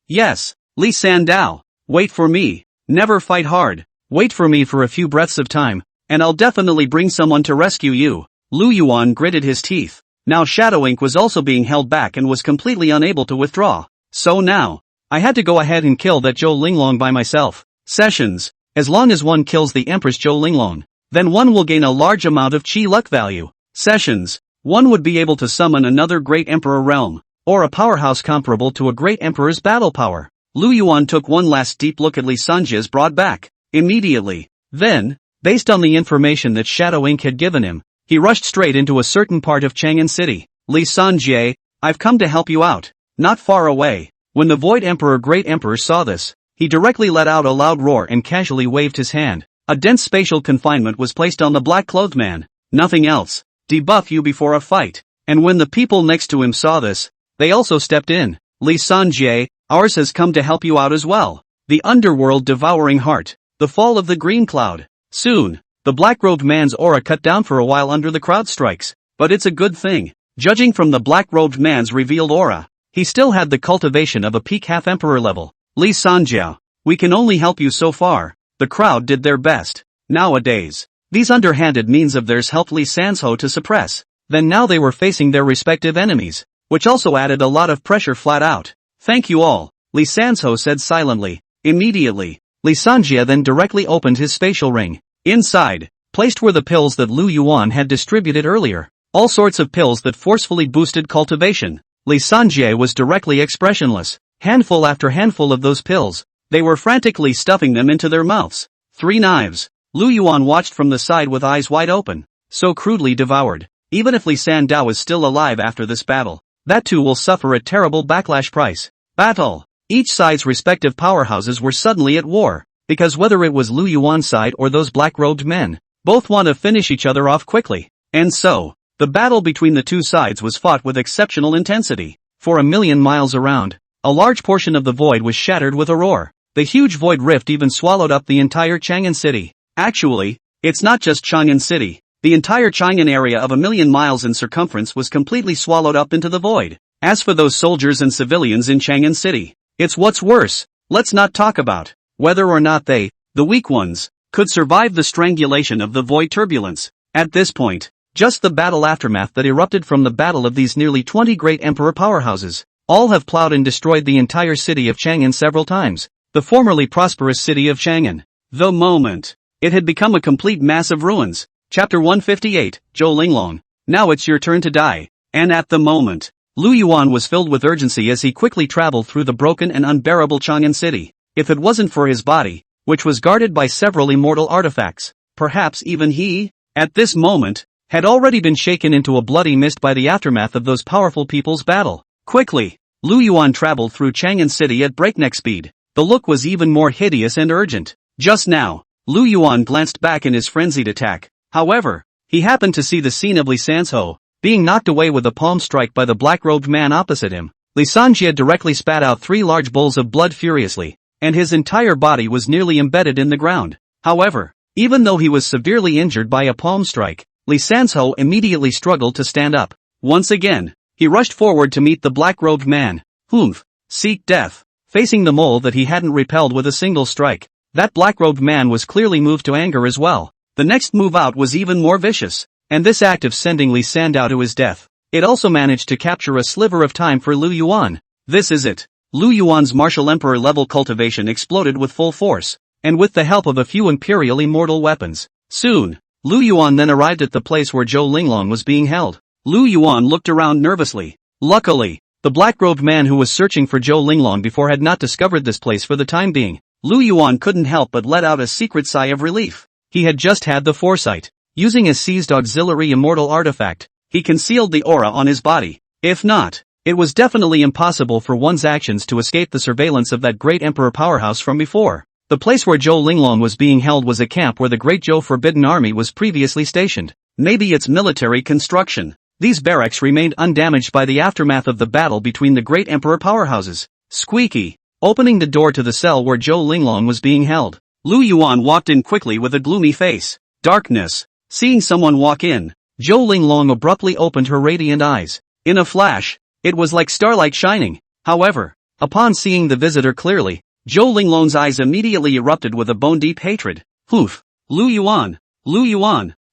Yes, Li Sandao. Wait for me. Never fight hard. Wait for me for a few breaths of time, and I'll definitely bring someone to rescue you. Lu Yuan gritted his teeth. Now Shadow Ink was also being held back and was completely unable to withdraw. So now, I had to go ahead and kill that Zhou Linglong by myself. Sessions. As long as one kills the Empress Zhou Linglong, then one will gain a large amount of chi luck value. Sessions. One would be able to summon another great emperor realm, or a powerhouse comparable to a great emperor's battle power. Lu Yuan took one last deep look at Li Sanjie's broad back. Immediately. Then, based on the information that Shadow Ink had given him, he rushed straight into a certain part of Chang'an City. Li Sanjie, I've come to help you out. Not far away. When the Void Emperor Great Emperor saw this, he directly let out a loud roar and casually waved his hand. A dense spatial confinement was placed on the black-clothed man. Nothing else. Debuff you before a fight. And when the people next to him saw this, they also stepped in. Li Sanjie, ours has come to help you out as well. The underworld devouring heart. The fall of the green cloud. Soon, the black-robed man's aura cut down for a while under the crowd strikes. But it's a good thing. Judging from the black-robed man's revealed aura, he still had the cultivation of a peak half-emperor level. Li Sanjiao, we can only help you so far. The crowd did their best. Nowadays, these underhanded means of theirs helped Lee Sanso to suppress. Then now they were facing their respective enemies, which also added a lot of pressure flat out. Thank you all, Lee Sanso said silently. Immediately, Lee Sanjie then directly opened his spatial ring. Inside, placed were the pills that Lu Yuan had distributed earlier. All sorts of pills that forcefully boosted cultivation. Lee Sanjie was directly expressionless. Handful after handful of those pills, they were frantically stuffing them into their mouths. 3 knives. Lu Yuan watched from the side with eyes wide open. So crudely devoured. Even if Li Sandao is still alive after this battle, that too will suffer a terrible backlash price. Battle. Each side's respective powerhouses were suddenly at war, because whether it was Lu Yuan's side or those black-robed men, both want to finish each other off quickly. And so, the battle between the two sides was fought with exceptional intensity. For 1,000,000 miles around, a large portion of the void was shattered with a roar. The huge void rift even swallowed up the entire Chang'an city. Actually, it's not just Chang'an city. The entire Chang'an area of 1,000,000 miles in circumference was completely swallowed up into the void. As for those soldiers and civilians in Chang'an city, it's what's worse. Let's not talk about whether or not they, the weak ones, could survive the strangulation of the void turbulence. At this point, just the battle aftermath that erupted from the battle of these nearly 20 great emperor powerhouses, all have plowed and destroyed the entire city of Chang'an several times. The formerly prosperous city of Chang'an. The moment it had become a complete mass of ruins. Chapter 158, Zhou Linglong. Now it's your turn to die. And at the moment, Lu Yuan was filled with urgency as he quickly traveled through the broken and unbearable Chang'an city. If it wasn't for his body, which was guarded by several immortal artifacts, perhaps even he, at this moment, had already been shaken into a bloody mist by the aftermath of those powerful people's battle. Quickly, Lu Yuan traveled through Chang'an city at breakneck speed. The look was even more hideous and urgent. Just now, Lu Yuan glanced back in his frenzied attack. However, he happened to see the scene of Li Sanso being knocked away with a palm strike by the black-robed man opposite him. Li Sanjie directly spat out 3 large bowls of blood furiously, and his entire body was nearly embedded in the ground. However, even though he was severely injured by a palm strike, Li Sanso immediately struggled to stand up. Once again, he rushed forward to meet the black-robed man. Humph! Seek death. Facing the mole that he hadn't repelled with a single strike, that black-robed man was clearly moved to anger as well. The next move out was even more vicious, and this act of sending Li Sandao to his death, it also managed to capture a sliver of time for Lu Yuan. This is it. Lu Yuan's martial emperor level cultivation exploded with full force, and with the help of a few imperial immortal weapons. Soon, Lu Yuan then arrived at the place where Zhou Linglong was being held. Lu Yuan looked around nervously. Luckily, the black-robed man who was searching for Zhou Linglong before had not discovered this place for the time being. Lu Yuan couldn't help but let out a secret sigh of relief. He had just had the foresight. Using a seized auxiliary immortal artifact, he concealed the aura on his body. If not, it was definitely impossible for one's actions to escape the surveillance of that great emperor powerhouse from before. The place where Zhou Linglong was being held was a camp where the Great Zhou Forbidden Army was previously stationed. Maybe its military construction. These barracks remained undamaged by the aftermath of the battle between the great emperor powerhouses. Squeaky. Opening the door to the cell where Zhou Linglong was being held, Lu Yuan walked in quickly with a gloomy face. Darkness. Seeing someone walk in, Zhou Linglong abruptly opened her radiant eyes. In a flash, it was like starlight shining. However, upon seeing the visitor clearly, Zhou Linglong's eyes immediately erupted with a bone-deep hatred. Oof! Lu Yuan,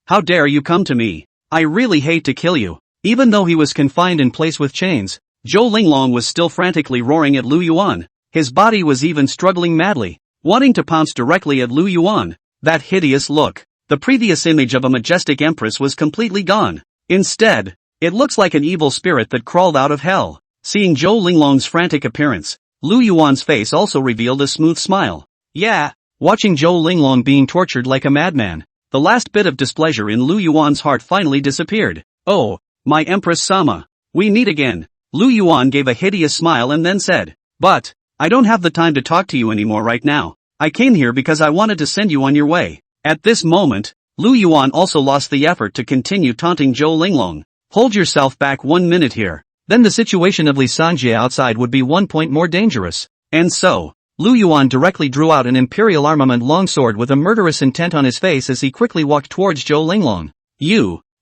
how dare you come to me? I really hate to kill you. Even though he was confined in place with chains, Zhou Linglong was still frantically roaring at Lu Yuan. His body was even struggling madly, wanting to pounce directly at Lu Yuan. That hideous look. The previous image of a majestic empress was completely gone. Instead, it looks like an evil spirit that crawled out of hell. Seeing Zhou Linglong's frantic appearance, Lu Yuan's face also revealed a smooth smile. Yeah, watching Zhou Linglong being tortured like a madman, the last bit of displeasure in Lu Yuan's heart finally disappeared. Oh, my Empress Sama. We meet again. Lu Yuan gave a hideous smile and then said, but, I don't have the time to talk to you anymore right now. I came here because I wanted to send you on your way. At this moment, Lu Yuan also lost the effort to continue taunting Zhou Linglong. Hold yourself back 1 minute here. Then the situation of Li Sanjie outside would be 1 point more dangerous. And so, Lu Yuan directly drew out an imperial armament longsword with a murderous intent on his face as he quickly walked towards Zhou Linglong.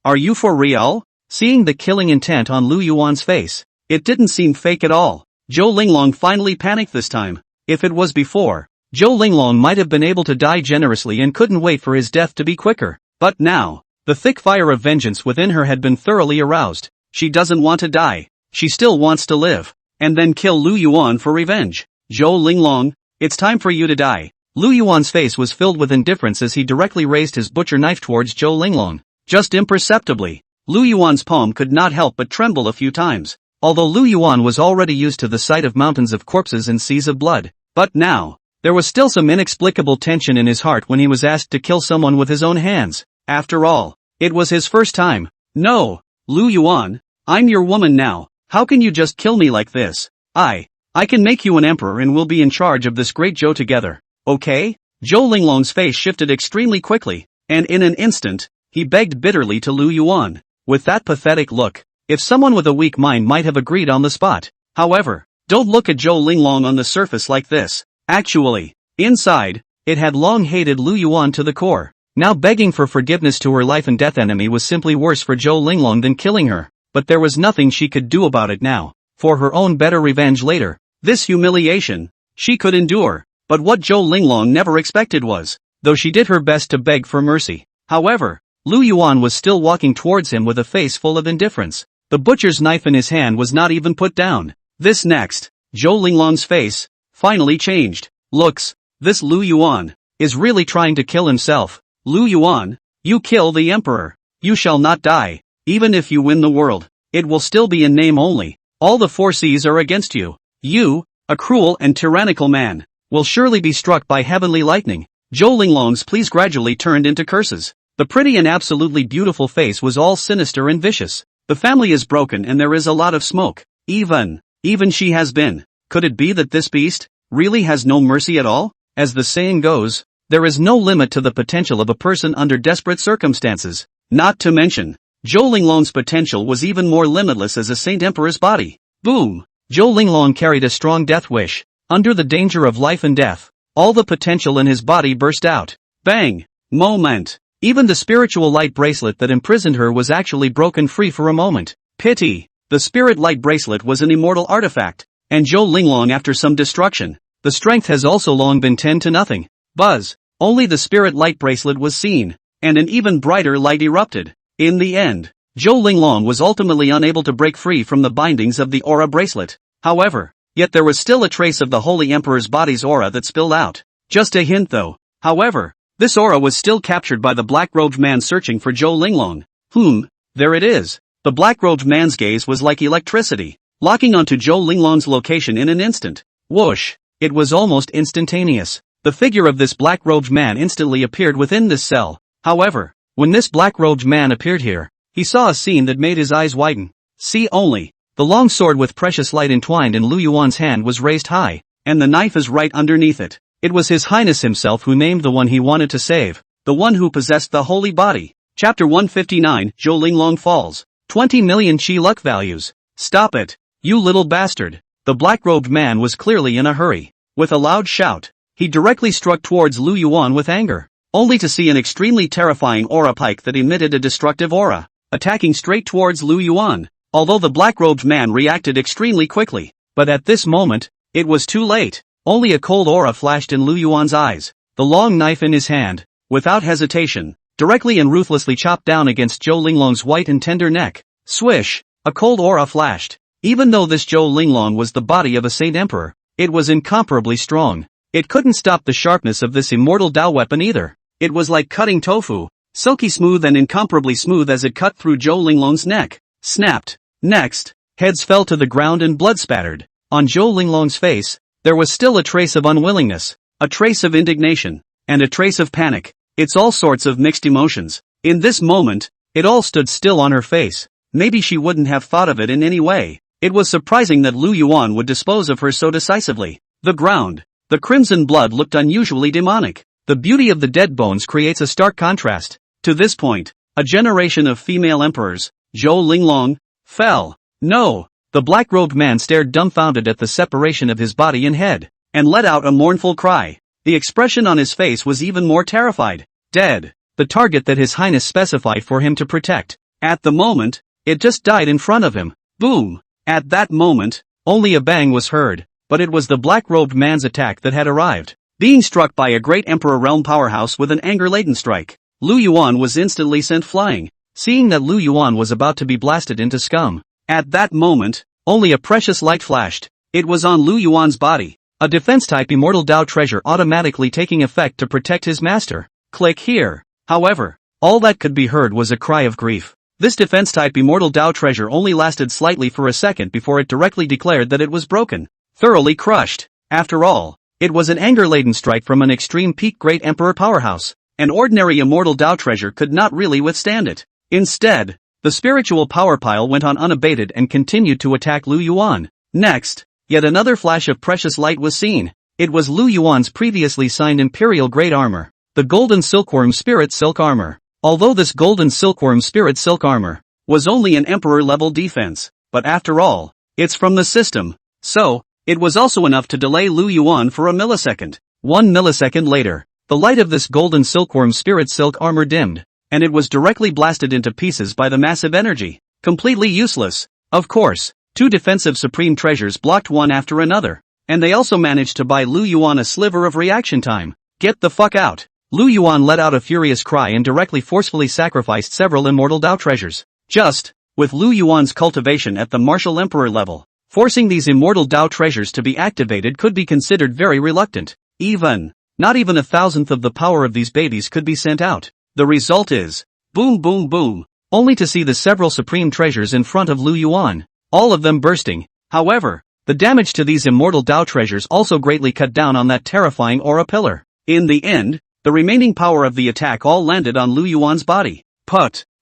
Are you for real? Seeing the killing intent on Lu Yuan's face, it didn't seem fake at all. Zhou Linglong finally panicked this time. If it was before, Zhou Linglong might have been able to die generously and couldn't wait for his death to be quicker. But now, the thick fire of vengeance within her had been thoroughly aroused. She doesn't want to die. She still wants to live. And then kill Lu Yuan for revenge. Zhou Linglong, it's time for you to die. Lu Yuan's face was filled with indifference as he directly raised his butcher knife towards Zhou Linglong. Just imperceptibly, Lu Yuan's palm could not help but tremble a few times. Although Lu Yuan was already used to the sight of mountains of corpses and seas of blood. But now, there was still some inexplicable tension in his heart when he was asked to kill someone with his own hands. After all, it was his first time. No, Lu Yuan, I'm your woman now. How can you just kill me like this? I can make you an emperor and we'll be in charge of this great Zhou together. Okay? Zhou Linglong's face shifted extremely quickly, and in an instant, he begged bitterly to Lu Yuan. With that pathetic look, if someone with a weak mind might have agreed on the spot. However, don't look at Zhou Linglong on the surface like this. Actually, inside, it had long hated Lu Yuan to the core. Now begging for forgiveness to her life and death enemy was simply worse for Zhou Linglong than killing her. But there was nothing she could do about it now. For her own better revenge later, this humiliation, she could endure. But what Zhou Linglong never expected was, though she did her best to beg for mercy. However, Lu Yuan was still walking towards him with a face full of indifference. The butcher's knife in his hand was not even put down. This next, Zhou Linglong's face finally changed. Looks, this Lu Yuan is really trying to kill himself. Lu Yuan, you kill the emperor. You shall not die. Even if you win the world, it will still be in name only. All the four seas are against you. You, a cruel and tyrannical man, will surely be struck by heavenly lightning. Zhou Linglong's pleas gradually turned into curses. The pretty and absolutely beautiful face was all sinister and vicious. The family is broken and there is a lot of smoke. Even she has been. Could it be that this beast really has no mercy at all? As the saying goes, there is no limit to the potential of a person under desperate circumstances. Not to mention, Zhou Linglong's potential was even more limitless as a Saint Emperor's body. Boom! Zhou Linglong carried a strong death wish. Under the danger of life and death, all the potential in his body burst out. Bang! Moment! Even the spiritual light bracelet that imprisoned her was actually broken free for a moment. Pity! The spirit light bracelet was an immortal artifact. And Zhou Linglong after some destruction, the strength has also long been 10 to nothing. Buzz! Only the spirit light bracelet was seen, and an even brighter light erupted. In the end, Zhou Linglong was ultimately unable to break free from the bindings of the aura bracelet. However, yet there was still a trace of the Holy Emperor's body's aura that spilled out. Just a hint though. However, this aura was still captured by the black-robed man searching for Zhou Linglong. There it is. The black-robed man's gaze was like electricity, locking onto Zhou Linglong's location in an instant. Whoosh! It was almost instantaneous. The figure of this black-robed man instantly appeared within this cell. However, when this black-robed man appeared here, he saw a scene that made his eyes widen. See only, the long sword with precious light entwined in Lu Yuan's hand was raised high, and the knife is right underneath it. It was His Highness himself who named the one he wanted to save, the one who possessed the holy body. Chapter 159, Zhou Linglong falls. 20 million chi luck values. Stop it, you little bastard. The black-robed man was clearly in a hurry. With a loud shout, he directly struck towards Lu Yuan with anger, only to see an extremely terrifying aura pike that emitted a destructive aura, attacking straight towards Lu Yuan. Although the black-robed man reacted extremely quickly, but at this moment, it was too late. Only a cold aura flashed in Lu Yuan's eyes. The long knife in his hand, without hesitation, directly and ruthlessly chopped down against Zhou Linglong's white and tender neck. Swish! A cold aura flashed. Even though this Zhou Linglong was the body of a Saint Emperor, it was incomparably strong. It couldn't stop the sharpness of this immortal Dao weapon either. It was like cutting tofu, silky smooth and incomparably smooth as it cut through Zhou Linglong's neck. Snapped. Next, heads fell to the ground and blood spattered. On Zhou Linglong's face, there was still a trace of unwillingness, a trace of indignation, and a trace of panic. It's all sorts of mixed emotions. In this moment, it all stood still on her face. Maybe she wouldn't have thought of it in any way. It was surprising that Lu Yuan would dispose of her so decisively. The ground, the crimson blood looked unusually demonic. The beauty of the dead bones creates a stark contrast. To this point, a generation of female emperors, Zhou Linglong, fell. No! The black-robed man stared dumbfounded at the separation of his body and head, and let out a mournful cry. The expression on his face was even more terrified. Dead. The target that His Highness specified for him to protect. At the moment, it just died in front of him. Boom! At that moment, only a bang was heard, but it was the black-robed man's attack that had arrived. being struck by a great Emperor Realm powerhouse with an anger-laden strike. Lu Yuan was instantly sent flying, seeing that Lu Yuan was about to be blasted into scum. At that moment, only a precious light flashed. It was on Lu Yuan's body. A defense-type Immortal Dao treasure automatically taking effect to protect his master. Click here. However, all that could be heard was a cry of grief. This defense-type Immortal Dao treasure only lasted slightly for a second before it directly declared that it was broken. Thoroughly crushed. After all, it was an anger-laden strike from an extreme peak Great Emperor powerhouse. An ordinary Immortal Dao treasure could not really withstand it. Instead, the spiritual power pile went on unabated and continued to attack Lu Yuan. Next, yet another flash of precious light was seen. It was Lu Yuan's previously signed Imperial Great Armor, the Golden Silkworm Spirit Silk Armor. Although this Golden Silkworm Spirit Silk Armor was only an Emperor-level defense, but after all, it's from the system, so, it was also enough to delay Lu Yuan for a millisecond. 1 millisecond later, the light of this Golden Silkworm Spirit Silk Armor dimmed, and it was directly blasted into pieces by the massive energy. Completely useless. Of course, two defensive supreme treasures blocked one after another, and they also managed to buy Lu Yuan a sliver of reaction time. Get the fuck out. Lu Yuan let out a furious cry and directly forcefully sacrificed several Immortal Dao treasures. Just, with Lu Yuan's cultivation at the Martial Emperor level, forcing these Immortal Dao treasures to be activated could be considered very reluctant. Not even 1,000th of the power of these babies could be sent out. The result is, boom boom boom, only to see the several supreme treasures in front of Lu Yuan, all of them bursting. However, the damage to these Immortal Dao treasures also greatly cut down on that terrifying aura pillar. In the end, the remaining power of the attack all landed on Lu Yuan's body.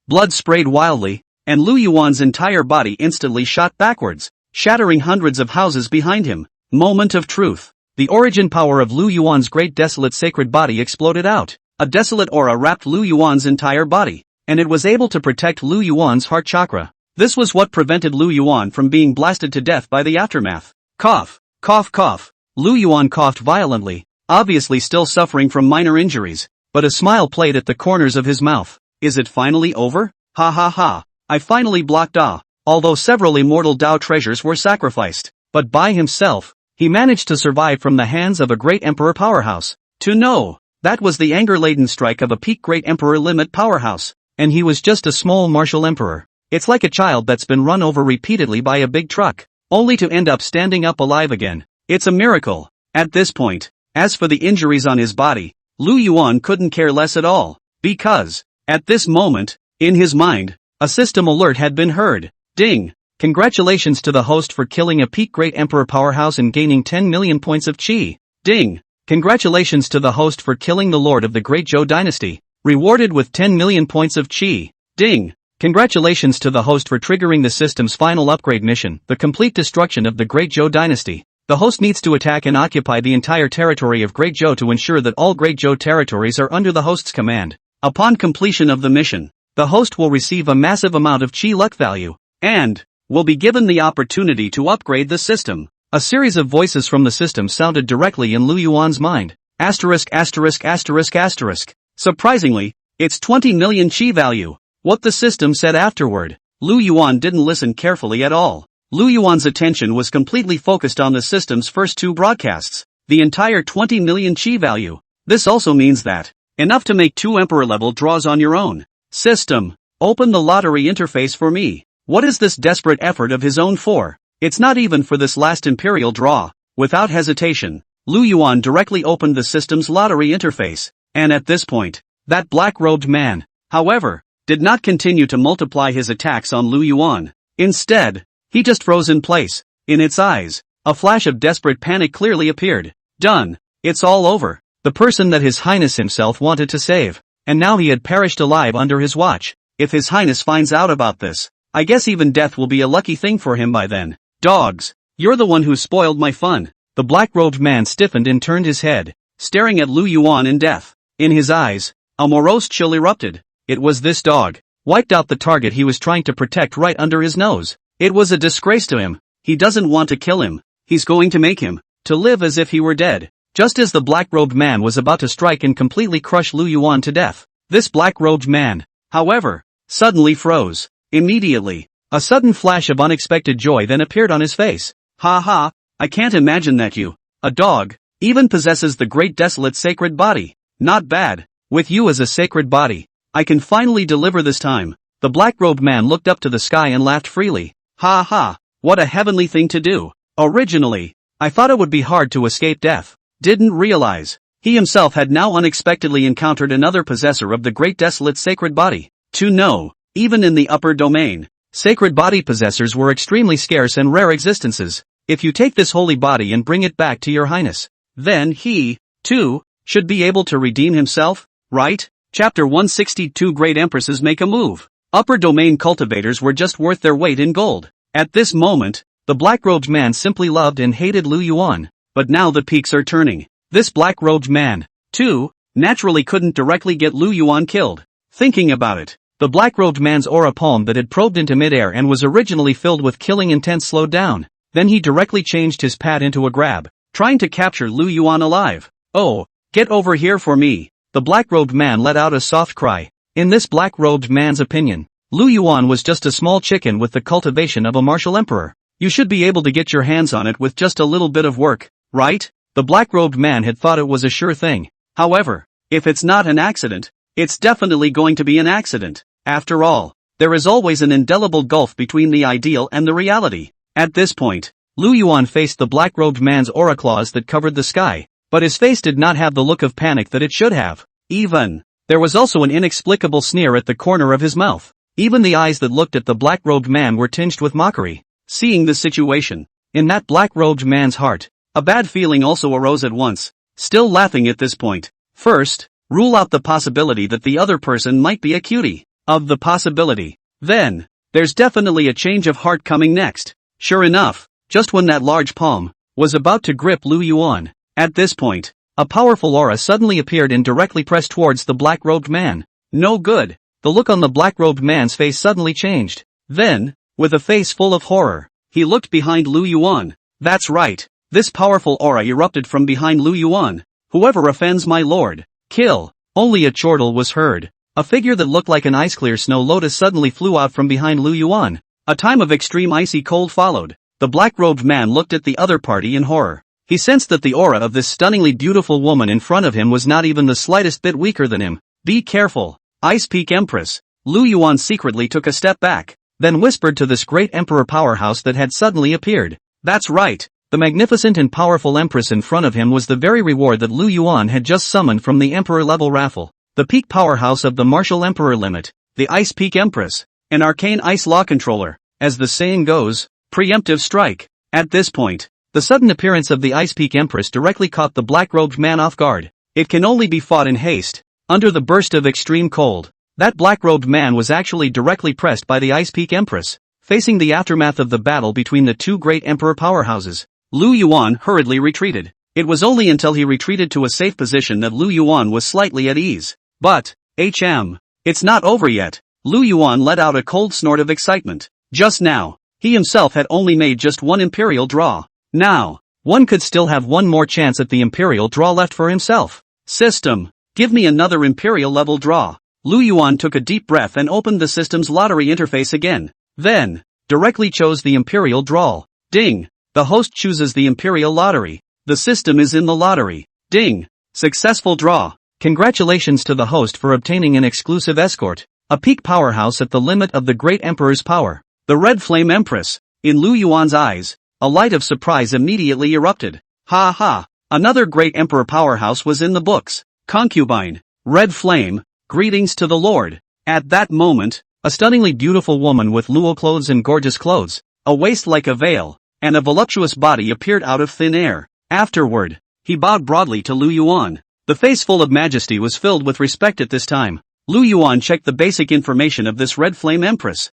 Blood sprayed wildly, and Lu Yuan's entire body instantly shot backwards, shattering hundreds of houses behind him. Moment of truth. The origin power of Lu Yuan's great desolate sacred body exploded out. A desolate aura wrapped Lu Yuan's entire body, and it was able to protect Lu Yuan's heart chakra. This was what prevented Lu Yuan from being blasted to death by the aftermath. Cough, cough, cough. Lu Yuan coughed violently, obviously still suffering from minor injuries, but a smile played at the corners of his mouth. Is it finally over? Ha ha ha. I finally blocked Ah. Although several Immortal Dao treasures were sacrificed, but by himself, he managed to survive from the hands of a great Emperor powerhouse. To know, that was the anger-laden strike of a peak Great Emperor limit powerhouse, and he was just a small martial emperor. It's like a child that's been run over repeatedly by a big truck, only to end up standing up alive again. It's a miracle. At this point, as for the injuries on his body, Lu Yuan couldn't care less at all, because, at this moment, in his mind, a system alert had been heard. Ding! Congratulations to the host for killing a peak Great Emperor powerhouse and gaining 10 million points of chi. Ding! Congratulations to the host for killing the Lord of the Great Zhou Dynasty, rewarded with 10 million points of chi. Ding! Congratulations to the host for triggering the system's final upgrade mission, the complete destruction of the Great Zhou Dynasty. The host needs to attack and occupy the entire territory of Great Zhou to ensure that all Great Zhou territories are under the host's command. Upon completion of the mission, the host will receive a massive amount of chi luck value, and will be given the opportunity to upgrade the system. A series of voices from the system sounded directly in Lu Yuan's mind. Asterisk asterisk asterisk asterisk. Surprisingly, it's 20 million chi value. What the system said afterward. Lu Yuan didn't listen carefully at all. Lu Yuan's attention was completely focused on the system's first two broadcasts. The entire 20 million chi value. This also means that, enough to make 2 Emperor-level draws on your own. System, open the lottery interface for me. What is this desperate effort of his own for? It's not even for this last Imperial draw. Without hesitation, Lu Yuan directly opened the system's lottery interface, and at this point, that black-robed man, however, did not continue to multiply his attacks on Lu Yuan. Instead, he just froze in place. In its eyes, a flash of desperate panic clearly appeared. Done. It's all over. The person that His Highness himself wanted to save, and now he had perished alive under his watch. If His Highness finds out about this, I guess even death will be a lucky thing for him by then. Dogs, you're the one who spoiled my fun. The black-robed man stiffened and turned his head, staring at Lu Yuan in death. In his eyes, a morose chill erupted. It was this dog, wiped out the target he was trying to protect right under his nose. It was a disgrace to him. He doesn't want to kill him. He's going to make him, to live as if he were dead. Just as the black-robed man was about to strike and completely crush Lu Yuan to death, this black-robed man, however, suddenly froze. Immediately, a sudden flash of unexpected joy then appeared on his face. Ha ha, I can't imagine that you, a dog, Even possesses the great desolate sacred body. Not bad. With you as a sacred body, I can finally deliver this time. The black-robed man looked up to the sky and laughed freely. Ha ha, what a heavenly thing to do. Originally, I thought it would be hard to escape death. Didn't realize he himself had now unexpectedly encountered another possessor of the great desolate sacred body. To know, even in the upper domain, sacred body possessors were extremely scarce and rare existences. If you take this holy body and bring it back to your highness, then he, too, should be able to redeem himself, right? Chapter 162 Great Empresses Make a Move. Upper domain cultivators were just worth their weight in gold. At this moment, the black-robed man simply loved and hated Lu Yuan, but now the peaks are turning. This black-robed man, too, naturally couldn't directly get Lu Yuan killed. Thinking about it, the black-robed man's aura palm that had probed into midair and was originally filled with killing intent slowed down. Then he directly changed his pad into a grab, trying to capture Lu Yuan alive. Oh, get over here for me. The black-robed man let out a soft cry. In this black-robed man's opinion, Lu Yuan was just a small chicken with the cultivation of a martial emperor. You should be able to get your hands on it with just a little bit of work, right? The black-robed man had thought it was a sure thing. However, if it's not an accident, it's definitely going to be an accident. After all, there is always an indelible gulf between the ideal and the reality. At this point, Lu Yuan faced the black-robed man's aura claws that covered the sky, but his face did not have the look of panic that it should have. There was also an inexplicable sneer at the corner of his mouth. Even the eyes that looked at the black-robed man were tinged with mockery. Seeing the situation, in that black-robed man's heart, a bad feeling also arose at once. Still laughing at this point. First, rule out the possibility that the other person might be a cutie. Of the possibility, then, there's definitely a change of heart coming next. Sure enough, just when that large palm was about to grip Lu Yuan, at this point, a powerful aura suddenly appeared and directly pressed towards the black-robed man. No good. The look on the black-robed man's face suddenly changed. Then, with a face full of horror, he looked behind Lu Yuan. That's right. This powerful aura erupted from behind Lu Yuan. Whoever offends my lord, kill. Only a chortle was heard. A figure that looked like an ice-clear snow lotus suddenly flew out from behind Lu Yuan. A time of extreme icy cold followed. The black-robed man looked at the other party in horror. He sensed that the aura of this stunningly beautiful woman in front of him was not even the slightest bit weaker than him. Be careful, Ice Peak Empress. Lu Yuan secretly took a step back, then whispered to this great emperor powerhouse that had suddenly appeared. That's right, the magnificent and powerful empress in front of him was the very reward that Lu Yuan had just summoned from the emperor-level raffle. The peak powerhouse of the martial emperor limit, the Ice Peak Empress, an arcane ice law controller, as the saying goes, preemptive strike. At this point, the sudden appearance of the Ice Peak Empress directly caught the black-robed man off guard. It can only be fought in haste. Under the burst of extreme cold, that black-robed man was actually directly pressed by the Ice Peak Empress. Facing the aftermath of the battle between the two great emperor powerhouses, Lu Yuan hurriedly retreated. It was only until he retreated to a safe position that Lu Yuan was slightly at ease. But, it's not over yet. Lu Yuan let out a cold snort of excitement. Just now, he himself had only made just one imperial draw. Now, one could still have one more chance at the imperial draw left for himself. System, give me another imperial level draw. Lu Yuan took a deep breath and opened the system's lottery interface again. Then, directly chose the imperial draw. Ding! The host chooses the imperial lottery. The system is in the lottery. Ding! Successful draw. Congratulations to the host for obtaining an exclusive escort, a peak powerhouse at the limit of the great emperor's power. The Red Flame Empress. In Lu Yuan's eyes, a light of surprise immediately erupted. Ha ha! Another great emperor powerhouse was in the books. Concubine, Red Flame, greetings to the Lord. At that moment, a stunningly beautiful woman with luo clothes and gorgeous clothes, a waist like a veil, and a voluptuous body appeared out of thin air. Afterward, he bowed broadly to Lu Yuan. The face full of majesty was filled with respect at this time. Lu Yuan checked the basic information of this Red Flame Empress.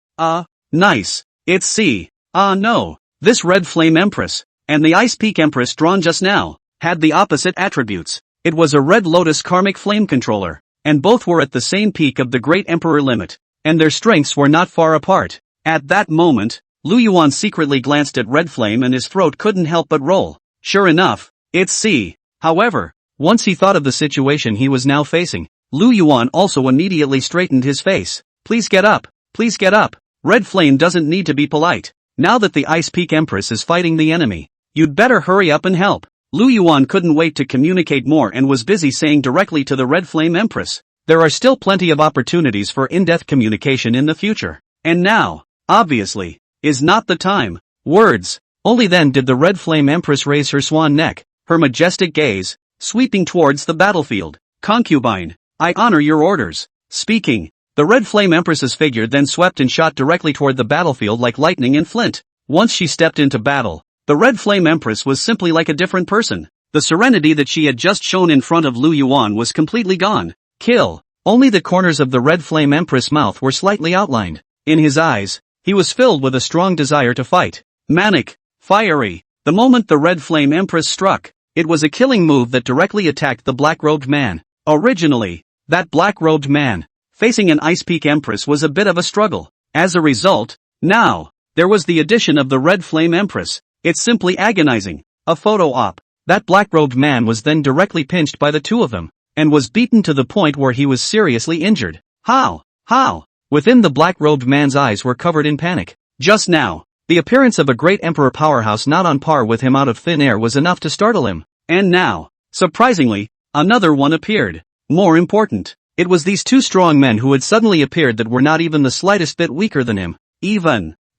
Nice. It's C. No. This Red Flame Empress, and the Ice Peak Empress drawn just now, had the opposite attributes. It was a Red Lotus Karmic Flame Controller, and both were at the same peak of the Great Emperor limit, and their strengths were not far apart. At that moment, Lu Yuan secretly glanced at Red Flame and his throat couldn't help but roll. Sure enough, it's C. However, once he thought of the situation he was now facing, Lu Yuan also immediately straightened his face. Please get up. Please get up. Red Flame doesn't need to be polite. Now that the Ice Peak Empress is fighting the enemy, you'd better hurry up and help. Lu Yuan couldn't wait to communicate more and was busy saying directly to the Red Flame Empress, "There are still plenty of opportunities for in-depth communication in the future. And now, obviously, is not the time." Words. Only then did the Red Flame Empress raise her swan neck, her majestic gaze, sweeping towards the battlefield. "Concubine, I honor your orders." Speaking, the Red Flame Empress's figure then swept and shot directly toward the battlefield like lightning and flint. Once she stepped into battle, the Red Flame Empress was simply like a different person. The serenity that she had just shown in front of Lu Yuan was completely gone. Kill. Only the corners of the Red Flame Empress' mouth were slightly outlined. In his eyes, he was filled with a strong desire to fight. Manic. Fiery. The moment the Red Flame Empress struck, it was a killing move that directly attacked the black-robed man. Originally, that black-robed man, facing an Ice Peak Empress was a bit of a struggle. As a result, now, there was the addition of the Red Flame Empress. It's simply agonizing. A photo op. That black-robed man was then directly pinched by the two of them, and was beaten to the point where he was seriously injured. How? How? Within the black-robed man's eyes were covered in panic. Just now, the appearance of a great emperor powerhouse not on par with him out of thin air was enough to startle him. And now, surprisingly, another one appeared. More important, it was these two strong men who had suddenly appeared that were not even the slightest bit weaker than him.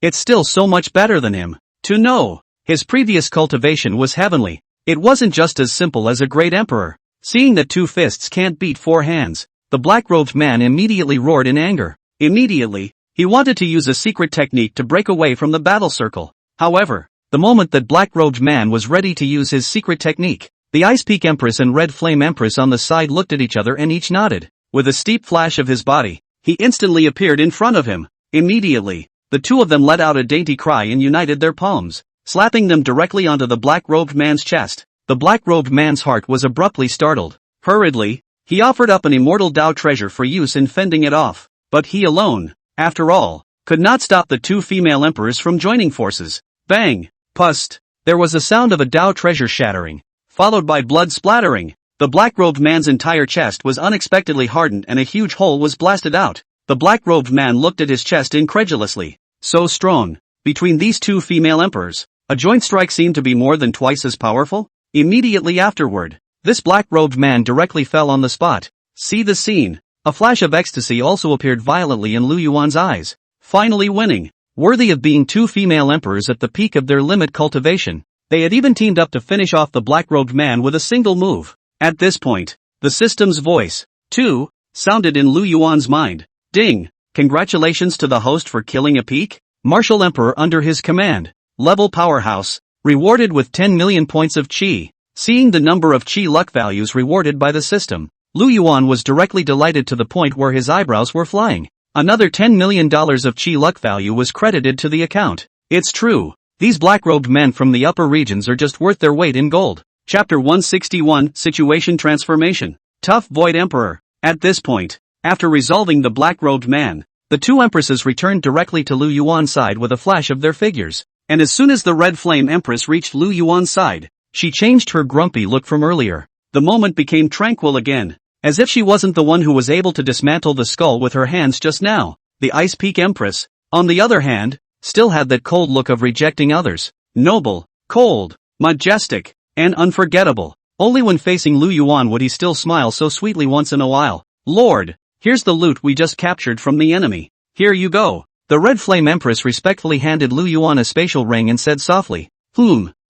It's still so much better than him. To know. His previous cultivation was heavenly. It wasn't just as simple as a great emperor. Seeing that two fists can't beat four hands, the black-robed man immediately roared in anger. Immediately, he wanted to use a secret technique to break away from the battle circle. However, the moment that black-robed man was ready to use his secret technique, the Ice Peak Empress and Red Flame Empress on the side looked at each other and each nodded. With a steep flash of his body, he instantly appeared in front of him. Immediately, the two of them let out a dainty cry and united their palms, slapping them directly onto the black-robed man's chest. The black-robed man's heart was abruptly startled. Hurriedly, he offered up an immortal Dao treasure for use in fending it off. But he alone, after all, could not stop the two female emperors from joining forces. Bang! Pust! There was a sound of a Dao treasure shattering, followed by blood splattering. The black-robed man's entire chest was unexpectedly hardened and a huge hole was blasted out. The black-robed man looked at his chest incredulously. So strong. Between these two female emperors, a joint strike seemed to be more than twice as powerful. Immediately afterward, this black-robed man directly fell on the spot. See the scene. A flash of ecstasy also appeared violently in Lu Yuan's eyes. Finally winning. Worthy of being two female emperors at the peak of their limit cultivation. They had even teamed up to finish off the black-robed man with a single move. At this point, the system's voice, too, sounded in Lu Yuan's mind. Ding! Congratulations to the host for killing a peak. Martial Emperor under his command. Level powerhouse. Rewarded with 10 million points of Qi. Seeing the number of Qi luck values rewarded by the system, Lu Yuan was directly delighted to the point where his eyebrows were flying. Another $10 million of Qi luck value was credited to the account. It's true. These black-robed men from the upper regions are just worth their weight in gold. Chapter 161, Situation Transformation. Tough Void Emperor. At this point, after resolving the black-robed man, the two empresses returned directly to Lu Yuan's side with a flash of their figures. And as soon as the Red Flame Empress reached Lu Yuan's side, she changed her grumpy look from earlier. The moment became tranquil again, as if she wasn't the one who was able to dismantle the skull with her hands just now. The Ice Peak Empress, on the other hand, still had that cold look of rejecting others. Noble, cold, majestic, and unforgettable. Only when facing Lu Yuan would he still smile so sweetly once in a while. Lord, here's the loot we just captured from the enemy. Here you go. The Red Flame Empress respectfully handed Lu Yuan a spatial ring and said softly,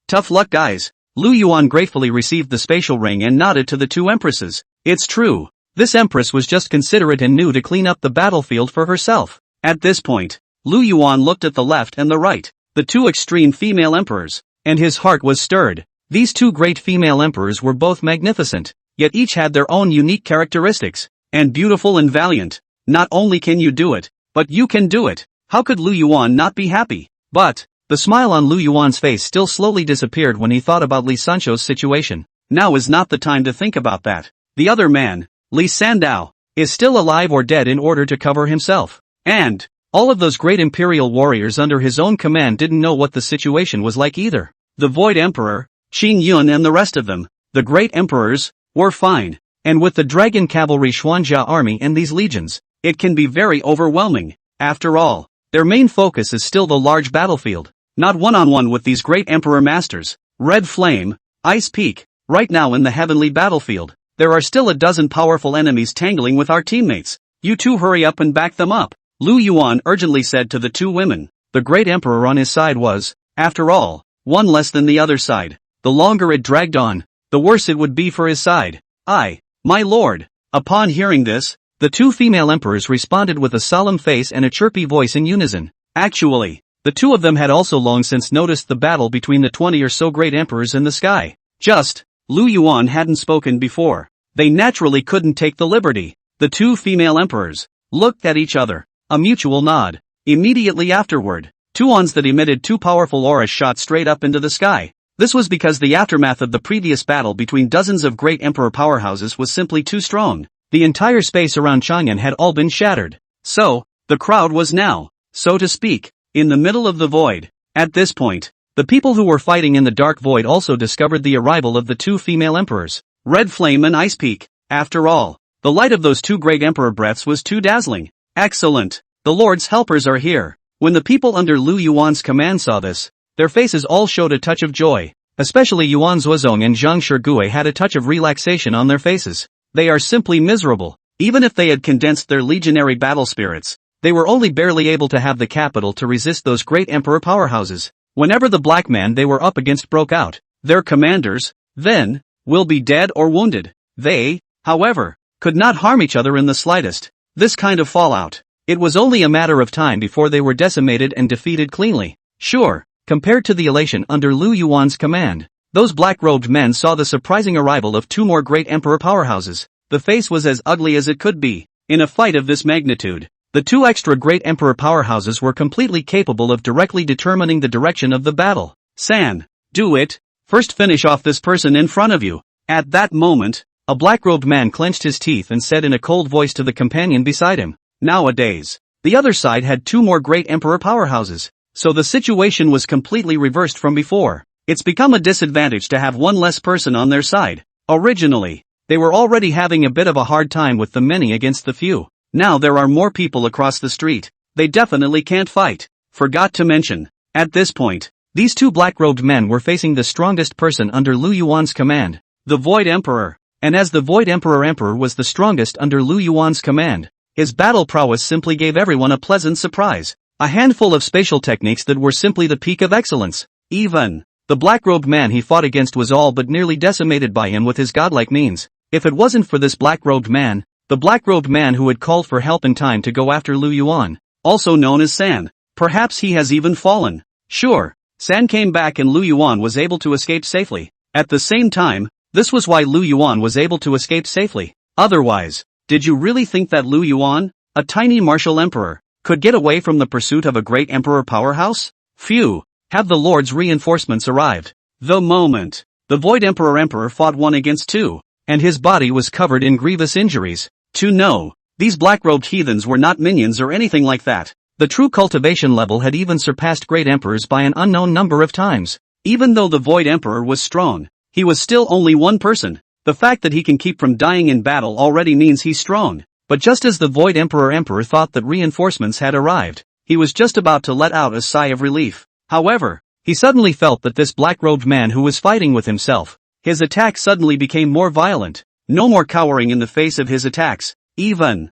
tough luck guys. Lu Yuan gratefully received the spatial ring and nodded to the two empresses. It's true. This empress was just considerate and knew to clean up the battlefield for herself. At this point, Lu Yuan looked at the left and the right, the two extreme female emperors, and his heart was stirred. These two great female emperors were both magnificent, yet each had their own unique characteristics, and beautiful and valiant. Not only can you do it, but you can do it. How could Lu Yuan not be happy? But, the smile on Lu Yuan's face still slowly disappeared when he thought about Li Sancho's situation. Now is not the time to think about that. The other man, Li Sandao, is still alive or dead in order to cover himself. And, all of those great imperial warriors under his own command didn't know what the situation was like either. The Void Emperor, Qing Yun and the rest of them, the great emperors, were fine. And with the Dragon Cavalry Xuanjia army and these legions, it can be very overwhelming. After all, their main focus is still the large battlefield, not one-on-one with these great emperor masters. Red Flame, Ice Peak, right now in the heavenly battlefield, there are still a dozen powerful enemies tangling with our teammates. You two hurry up and back them up, Lu Yuan urgently said to the two women. The great emperor on his side was, after all, one less than the other side. The longer it dragged on, the worse it would be for his side. My lord. Upon hearing this, the two female emperors responded with a solemn face and a chirpy voice in unison. Actually, the two of them had also long since noticed the battle between the 20 or so great emperors in the sky. Just, Lu Yuan hadn't spoken before. They naturally couldn't take the liberty. The two female emperors looked at each other. A mutual nod. Immediately afterward, two wands that emitted two powerful auras shot straight up into the sky. This was because the aftermath of the previous battle between dozens of great emperor powerhouses was simply too strong. The entire space around Chang'an had all been shattered. So, the crowd was now, so to speak, in the middle of the void. At this point, the people who were fighting in the dark void also discovered the arrival of the two female emperors, Red Flame and Ice Peak. After all, the light of those two great emperor breaths was too dazzling. Excellent! The Lord's helpers are here. When the people under Lu Yuan's command saw this, their faces all showed a touch of joy. Especially Yuan Zuozong and Zhang Shigui had a touch of relaxation on their faces. They are simply miserable. Even if they had condensed their legionary battle spirits, they were only barely able to have the capital to resist those great emperor powerhouses. Whenever the black man they were up against broke out, their commanders, then, will be dead or wounded. They, however, could not harm each other in the slightest. This kind of fallout, it was only a matter of time before they were decimated and defeated cleanly. Sure, compared to the elation under Lu Yuan's command, those black-robed men saw the surprising arrival of two more great emperor powerhouses. The face was as ugly as it could be. In a fight of this magnitude, the two extra great emperor powerhouses were completely capable of directly determining the direction of the battle. San, do it. First finish off this person in front of you. At that moment, a black-robed man clenched his teeth and said in a cold voice to the companion beside him. Nowadays, the other side had two more great emperor powerhouses, so the situation was completely reversed from before. It's become a disadvantage to have one less person on their side. Originally, they were already having a bit of a hard time with the many against the few. Now there are more people across the street. They definitely can't fight. Forgot to mention, at this point, these two black-robed men were facing the strongest person under Lu Yuan's command, the Void Emperor. And as the Void Emperor was the strongest under Lu Yuan's command, his battle prowess simply gave everyone a pleasant surprise. A handful of spatial techniques that were simply the peak of excellence. Even the black-robed man he fought against was all but nearly decimated by him with his godlike means. If it wasn't for this black-robed man, the black-robed man who had called for help in time to go after Lu Yuan, also known as San, perhaps he has even fallen. Sure, San came back and Lu Yuan was able to escape safely. At the same time, this was why Lu Yuan was able to escape safely. Otherwise, did you really think that Lu Yuan, a tiny martial emperor, could get away from the pursuit of a great emperor powerhouse? Phew, have the Lord's reinforcements arrived. The moment, the Void Emperor fought one against two, and his body was covered in grievous injuries. To know, these black-robed heathens were not minions or anything like that. The true cultivation level had even surpassed great emperors by an unknown number of times. Even though the Void Emperor was strong, he was still only one person. The fact that he can keep from dying in battle already means he's strong. But just as the Void Emperor thought that reinforcements had arrived, he was just about to let out a sigh of relief. However, he suddenly felt that this black-robed man who was fighting with himself, his attack suddenly became more violent. No more cowering in the face of his attacks. Even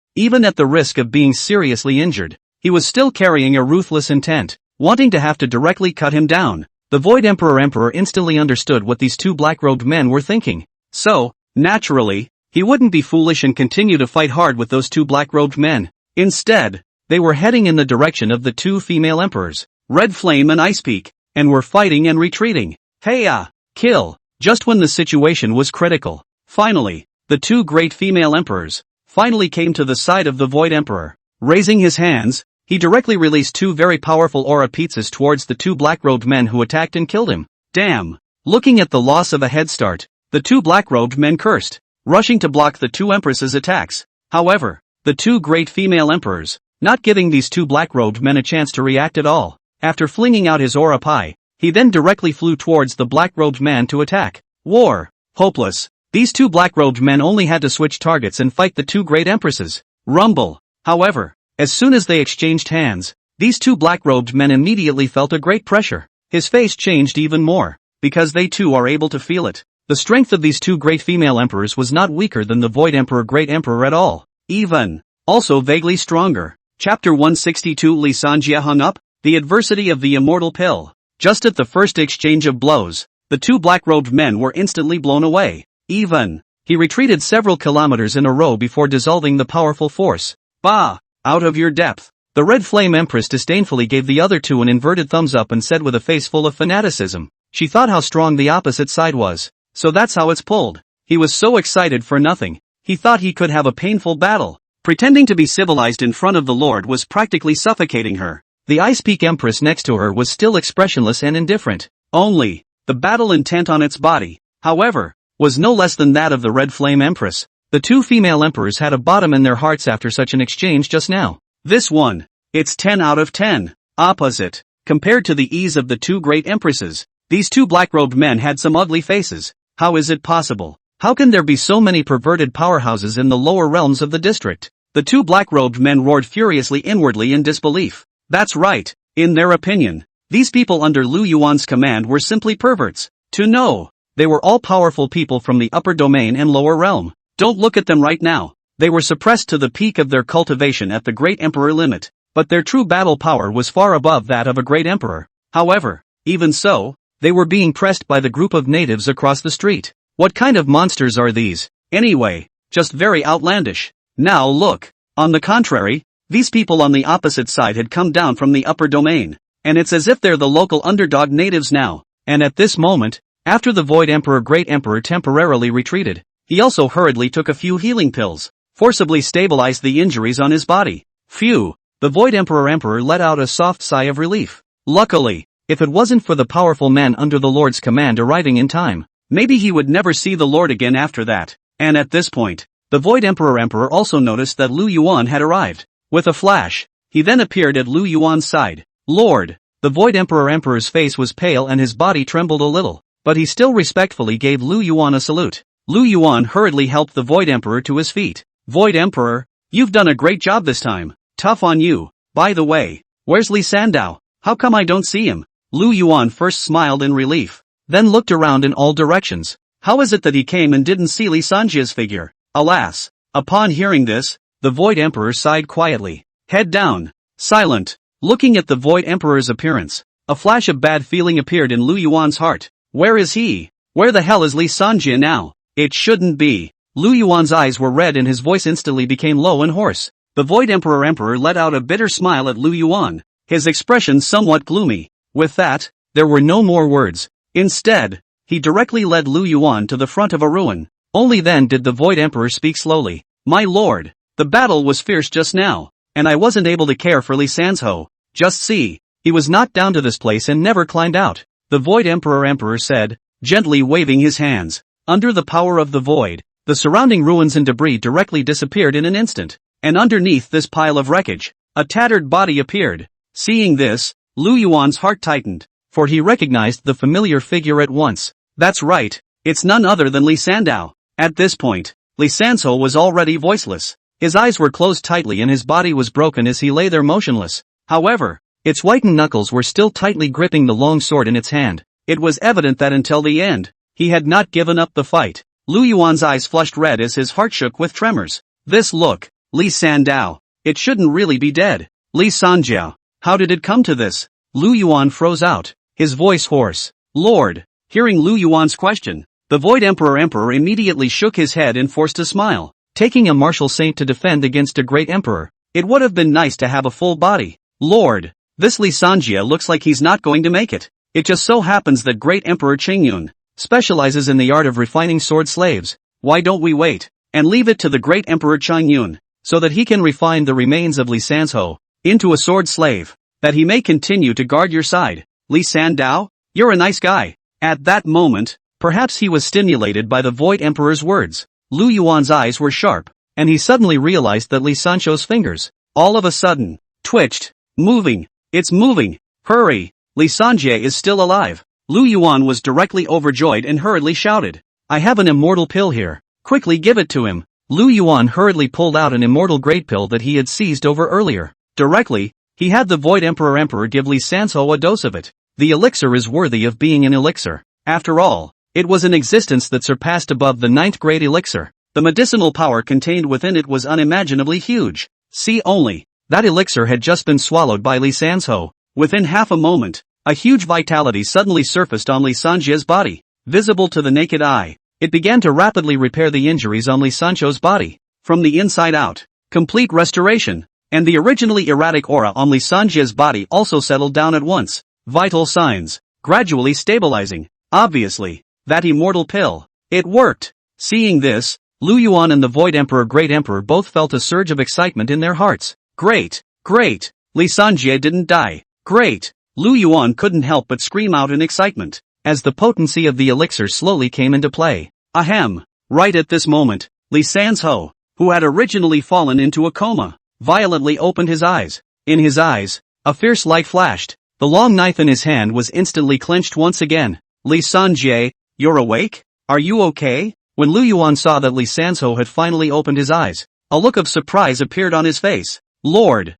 at the risk of being seriously injured, he was still carrying a ruthless intent, wanting to have to directly cut him down. The Void Emperor instantly understood what these two black-robed men were thinking. So, naturally, he wouldn't be foolish and continue to fight hard with those two black-robed men. Instead, they were heading in the direction of the two female emperors, Red Flame and Ice Peak, and were fighting and retreating. Hey-ya! Kill! Just when the situation was critical. Finally, the two great female emperors finally came to the side of the Void Emperor. Raising his hands, he directly released two very powerful aura pizzas towards the two black-robed men who attacked and killed him. Damn! Looking at the loss of a head start, the two black-robed men cursed, rushing to block the two empresses' attacks. However, the two great female emperors, not giving these two black-robed men a chance to react at all. After flinging out his aura pie, he then directly flew towards the black-robed man to attack. War. Hopeless. These two black-robed men only had to switch targets and fight the two great empresses. Rumble. However, as soon as they exchanged hands, these two black-robed men immediately felt a great pressure. His face changed even more, because they too are able to feel it. The strength of these two great female emperors was not weaker than the Void Emperor Great Emperor at all. Even. Also vaguely stronger. Chapter 162 Li Sanjia hung up, the adversity of the immortal pill. Just at the first exchange of blows, the two black-robed men were instantly blown away. Even. He retreated several kilometers in a row before dissolving the powerful force. Bah! Out of your depth. The Red Flame Empress disdainfully gave the other two an inverted thumbs up and said with a face full of fanaticism. She thought how strong the opposite side was. So that's how it's pulled. He was so excited for nothing. He thought he could have a painful battle. Pretending to be civilized in front of the Lord was practically suffocating her. The Ice Peak Empress next to her was still expressionless and indifferent. Only, the battle intent on its body, however, was no less than that of the Red Flame Empress. The two female emperors had a bottom in their hearts after such an exchange just now. This one, it's 10 out of 10. Opposite. Compared to the ease of the two great empresses, these two black-robed men had some ugly faces. How is it possible? How can there be so many perverted powerhouses in the lower realms of the district? The two black-robed men roared furiously inwardly in disbelief. That's right, in their opinion. These people under Lu Yuan's command were simply perverts. To know, they were all powerful people from the upper domain and lower realm. Don't look at them right now. They were suppressed to the peak of their cultivation at the Great Emperor limit, but their true battle power was far above that of a Great Emperor. However, even so, they were being pressed by the group of natives across the street. What kind of monsters are these? Anyway, just very outlandish. Now look. On the contrary, these people on the opposite side had come down from the upper domain, and it's as if they're the local underdog natives now. And at this moment, after the Void Emperor Great Emperor temporarily retreated, he also hurriedly took a few healing pills, forcibly stabilized the injuries on his body. Phew, the Void Emperor let out a soft sigh of relief. Luckily, if it wasn't for the powerful men under the Lord's command arriving in time, maybe he would never see the Lord again after that. And at this point, the Void Emperor also noticed that Lu Yuan had arrived. With a flash, he then appeared at Lu Yuan's side. Lord! The Void Emperor's face was pale and his body trembled a little, but he still respectfully gave Lu Yuan a salute. Lu Yuan hurriedly helped the Void Emperor to his feet. Void Emperor, you've done a great job this time. Tough on you. By the way, where's Li Sandao? How come I don't see him? Lu Yuan first smiled in relief, then looked around in all directions. How is it that he came and didn't see Li Sanjia's figure? Alas! Upon hearing this, the Void Emperor sighed quietly. Head down. Silent. Looking at the Void Emperor's appearance, a flash of bad feeling appeared in Lu Yuan's heart. Where is he? Where the hell is Li Sanjia now? It shouldn't be. Lu Yuan's eyes were red and his voice instantly became low and hoarse. The Void Emperor let out a bitter smile at Lu Yuan, his expression somewhat gloomy. With that, there were no more words. Instead, he directly led Lu Yuan to the front of a ruin. Only then did the Void Emperor speak slowly. My lord, the battle was fierce just now, and I wasn't able to care for Li Sanzhou. Just see, he was knocked down to this place and never climbed out. The Void Emperor said, gently waving his hands. Under the power of the void, the surrounding ruins and debris directly disappeared in an instant, and underneath this pile of wreckage, a tattered body appeared. Seeing this, Lu Yuan's heart tightened, for he recognized the familiar figure at once. That's right, it's none other than Li Sandao. At this point, Li Sanzhou was already voiceless. His eyes were closed tightly and his body was broken as he lay there motionless. However, its whitened knuckles were still tightly gripping the long sword in its hand. It was evident that until the end, he had not given up the fight. Lu Yuan's eyes flushed red as his heart shook with tremors. This look, Li Sandao. It shouldn't really be dead. Li Sanjiao. How did it come to this? Lu Yuan froze out, his voice hoarse. Lord. Hearing Lu Yuan's question, the Void Emperor immediately shook his head and forced a smile. Taking a martial saint to defend against a great emperor, it would have been nice to have a full body. Lord. This Li Sanjia looks like he's not going to make it. It just so happens that Great Emperor Qingyun specializes in the art of refining sword slaves. Why don't we wait and leave it to the Great Emperor Qingyun, so that he can refine the remains of Li Sanzhou into a sword slave, that he may continue to guard your side. Li Sandao, you're a nice guy. At that moment, perhaps he was stimulated by the Void Emperor's words. Lu Yuan's eyes were sharp, and he suddenly realized that Li Sanzhou's fingers, all of a sudden, twitched. Moving. It's moving. Hurry. Li Sanjia is still alive. Lu Yuan was directly overjoyed and hurriedly shouted. I have an immortal pill here. Quickly give it to him. Lu Yuan hurriedly pulled out an immortal great pill that he had seized over earlier. Directly, he had the Void Emperor give Li Sanzhou a dose of it. The elixir is worthy of being an elixir. After all, it was an existence that surpassed above the ninth grade elixir. The medicinal power contained within it was unimaginably huge. See only, that elixir had just been swallowed by Li Sanzhou. Within half a moment, a huge vitality suddenly surfaced on Li Sanjie's body, visible to the naked eye. It began to rapidly repair the injuries on Li Sanzhou's body, from the inside out. Complete restoration, and the originally erratic aura on Li Sanjie's body also settled down at once. Vital signs, gradually stabilizing. Obviously, that immortal pill. It worked. Seeing this, Lu Yuan and the Void Emperor Great Emperor both felt a surge of excitement in their hearts. Great! Great! Li Sanjie didn't die. Great! Lu Yuan couldn't help but scream out in excitement, as the potency of the elixir slowly came into play. Ahem! Right at this moment, Li Sanzhou, who had originally fallen into a coma, violently opened his eyes. In his eyes, a fierce light flashed. The long knife in his hand was instantly clenched once again. Li Sanjie, you're awake? Are you okay? When Lu Yuan saw that Li Sanzhou had finally opened his eyes, a look of surprise appeared on his face. Lord!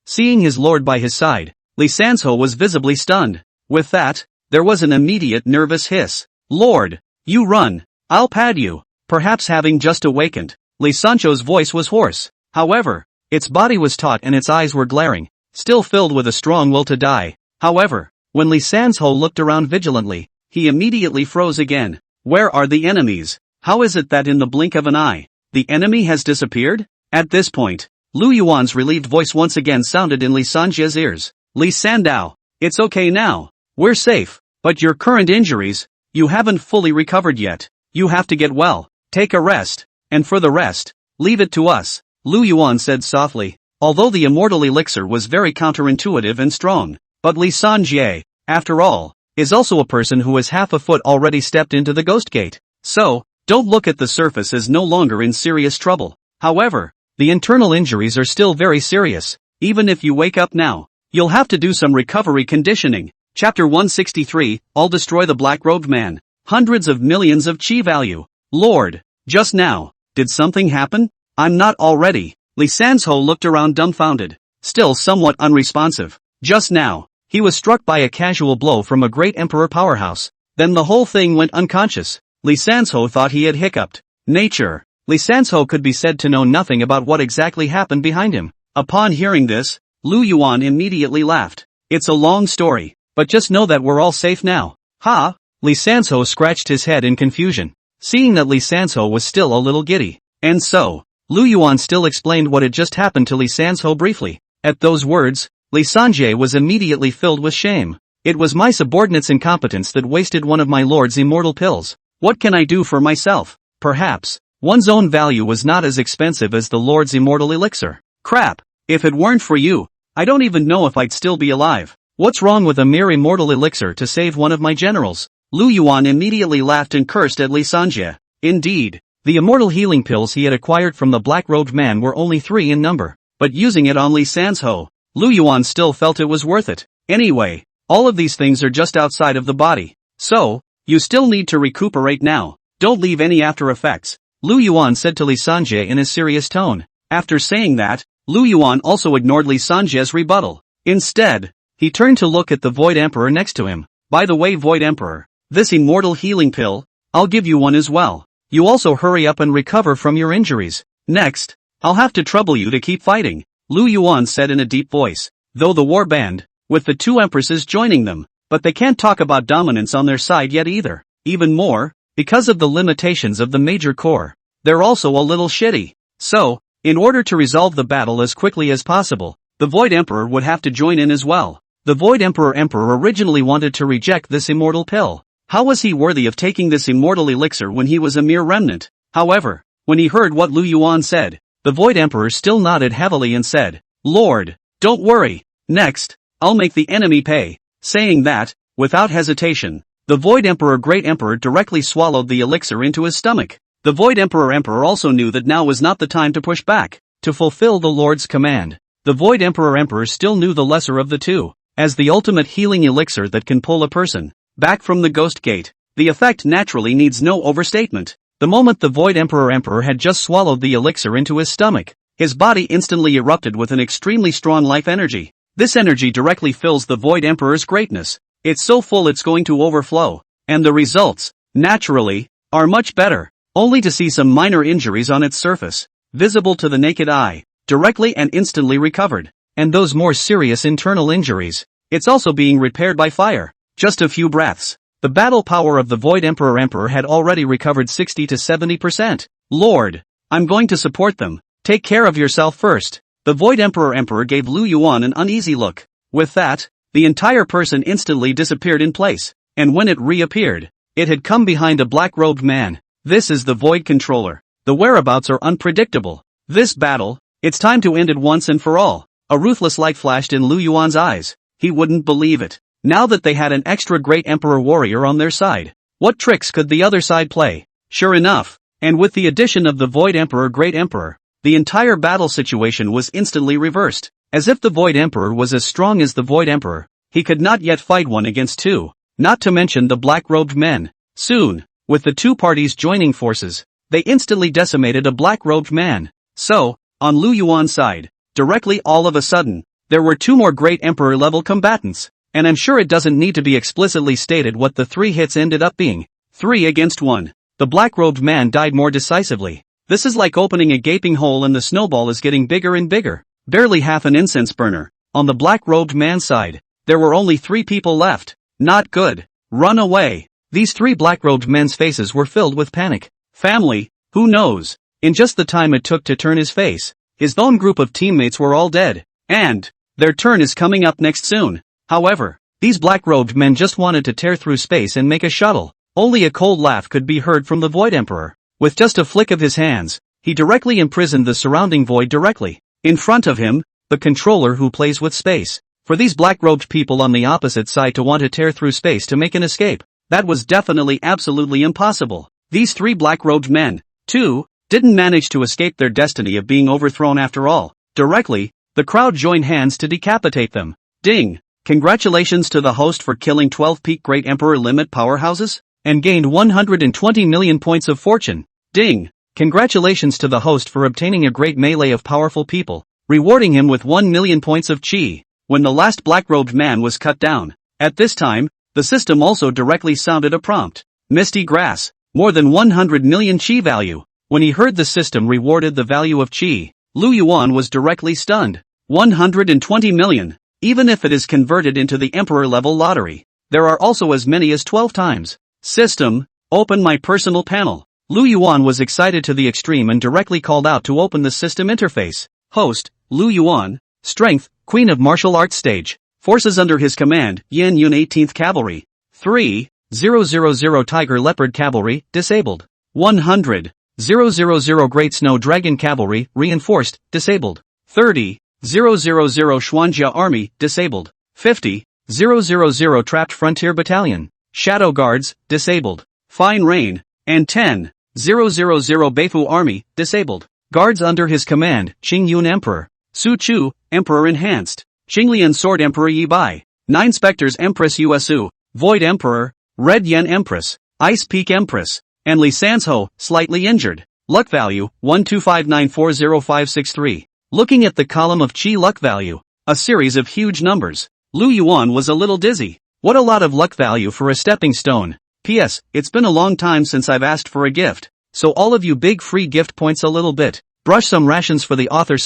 Seeing his lord by his side, Li Sanzhou was visibly stunned. With that, there was an immediate nervous hiss. Lord! You run! I'll pad you! Perhaps having just awakened, Li Sanzhou's voice was hoarse. However, its body was taut and its eyes were glaring, still filled with a strong will to die. However, when Li Sanzhou looked around vigilantly, he immediately froze again. Where are the enemies? How is it that in the blink of an eye, the enemy has disappeared? At this point, Lu Yuan's relieved voice once again sounded in Li Sanjie's ears. Li Sandao, it's okay now. We're safe, but your current injuries, you haven't fully recovered yet. You have to get well, take a rest, and for the rest, leave it to us, Lu Yuan said softly. Although the immortal elixir was very counterintuitive and strong, but Li Sanjie, after all, is also a person who has half a foot already stepped into the ghost gate. So, don't look at the surface as no longer in serious trouble. However, the internal injuries are still very serious. Even if you wake up now, you'll have to do some recovery conditioning. Chapter 163, I'll destroy the black-robed man. Hundreds of millions of chi value. Lord, just now, did something happen? I'm not already. Li Sanzhou looked around dumbfounded, still somewhat unresponsive. Just now, he was struck by a casual blow from a great emperor powerhouse. Then the whole thing went unconscious. Li Sanzhou thought he had hiccuped. Nature. Li Sanzhou could be said to know nothing about what exactly happened behind him. Upon hearing this, Lu Yuan immediately laughed. It's a long story, but just know that we're all safe now. Ha! Li Sanzhou scratched his head in confusion, seeing that Li Sanzhou was still a little giddy. And so, Lu Yuan still explained what had just happened to Li Sanzhou briefly. At those words, Li Sanjie was immediately filled with shame. It was my subordinate's incompetence that wasted one of my lord's immortal pills. What can I do for myself? Perhaps, one's own value was not as expensive as the lord's immortal elixir. Crap! If it weren't for you, I don't even know if I'd still be alive. What's wrong with a mere immortal elixir to save one of my generals? Lu Yuan immediately laughed and cursed at Li Sanjie. Indeed, the immortal healing pills he had acquired from the black-robed man were only 3 in number, but using it on Li Sanzhou, Lu Yuan still felt it was worth it. Anyway, all of these things are just outside of the body. So, you still need to recuperate now. Don't leave any after effects, Lu Yuan said to Li Sanjie in a serious tone. After saying that, Lu Yuan also ignored Li Sanjie's rebuttal. Instead, he turned to look at the Void Emperor next to him. By the way, Void Emperor, this immortal healing pill, I'll give you one as well. You also hurry up and recover from your injuries. Next, I'll have to trouble you to keep fighting, Lu Yuan said in a deep voice. Though the war band, with the 2 empresses joining them, but they can't talk about dominance on their side yet either. Even more, because of the limitations of the major core, they're also a little shitty. So, in order to resolve the battle as quickly as possible, the Void Emperor would have to join in as well. The Void Emperor originally wanted to reject this immortal pill. How was he worthy of taking this immortal elixir when he was a mere remnant? However, when he heard what Lu Yuan said, the Void Emperor still nodded heavily and said, Lord, don't worry. Next, I'll make the enemy pay. Saying that, without hesitation, the Void Emperor Great Emperor directly swallowed the elixir into his stomach. The Void Emperor also knew that now was not the time to push back, to fulfill the Lord's command. The Void Emperor still knew the lesser of the two, as the ultimate healing elixir that can pull a person back from the ghost gate. The effect naturally needs no overstatement. The moment the Void Emperor had just swallowed the elixir into his stomach, his body instantly erupted with an extremely strong life energy. This energy directly fills the Void Emperor's greatness. It's so full it's going to overflow. And the results, naturally, are much better, only to see some minor injuries on its surface, visible to the naked eye, directly and instantly recovered. And those more serious internal injuries, it's also being repaired by fire. Just a few breaths. The battle power of the Void Emperor had already recovered 60 to 70%. Lord, I'm going to support them. Take care of yourself first. The Void Emperor gave Lu Yuan an uneasy look. With that, the entire person instantly disappeared in place, and when it reappeared, it had come behind a black-robed man. This is the Void Controller. The whereabouts are unpredictable. This battle, it's time to end it once and for all. A ruthless light flashed in Lu Yuan's eyes. He wouldn't believe it. Now that they had an extra great Emperor warrior on their side, what tricks could the other side play? Sure enough, and with the addition of the Void Emperor Great Emperor, the entire battle situation was instantly reversed. As if the Void Emperor was as strong as the Void Emperor, he could not yet fight one against two, not to mention the black-robed men. Soon, with the two parties joining forces, they instantly decimated a black-robed man. So, on Lu Yuan's side, directly all of a sudden, there were two more Great Emperor-level combatants, and I'm sure it doesn't need to be explicitly stated what the 3 hits ended up being. 3 against 1. The black-robed man died more decisively. This is like opening a gaping hole and the snowball is getting bigger and bigger. Barely half an incense burner. On the black-robed man's side, there were only 3 people left. Not good. Run away. These 3 black-robed men's faces were filled with panic. Family, who knows? In just the time it took to turn his face, his own group of teammates were all dead. And their turn is coming up next soon. However, these black-robed men just wanted to tear through space and make a shuttle. Only a cold laugh could be heard from the Void Emperor. With just a flick of his hands, he directly imprisoned the surrounding void directly. In front of him, the controller who plays with space. For these black-robed people on the opposite side to want to tear through space to make an escape, that was definitely absolutely impossible. These 3 black-robed men, too, didn't manage to escape their destiny of being overthrown after all. Directly, the crowd joined hands to decapitate them. Ding! Congratulations to the host for killing 12 peak Great Emperor limit powerhouses, and gained 120 million points of fortune. Ding! Congratulations to the host for obtaining a great melee of powerful people, rewarding him with 1 million points of chi. When the last black-robed man was cut down, at this time, the system also directly sounded a prompt. Misty grass, more than 100 million chi value. When he heard the system rewarded the value of chi, Lu Yuan was directly stunned. 120 million. Even if it is converted into the Emperor-level lottery, there are also as many as 12 times. System, open my personal panel. Lu Yuan was excited to the extreme and directly called out to open the system interface. Host, Lu Yuan. Strength, Queen of Martial Arts Stage. Forces under his command, Yan Yun 18th Cavalry. 3,000 Tiger Leopard Cavalry, disabled. 100,000 Great Snow Dragon Cavalry, reinforced, disabled. 30,000 Xuanjia Army, disabled. 50,000 Trapped Frontier Battalion. Shadow Guards, disabled. Fine Rain. And 10,000 Beifu Army, disabled. Guards under his command, Qing Yun Emperor. Su Chu, Emperor Enhanced. Qinglian Sword Emperor Yi Bai. 9 Spectres Empress Usu. Void Emperor. Red Yen Empress. Ice Peak Empress. And Li Sansho, slightly injured. Luck value, 125940563. Looking at the column of Qi luck value, a series of huge numbers, Lu Yuan was a little dizzy. What a lot of luck value for a stepping stone. P.S. It's been a long time since I've asked for a gift, so all of you big free gift points a little bit. Brush some rations for the author /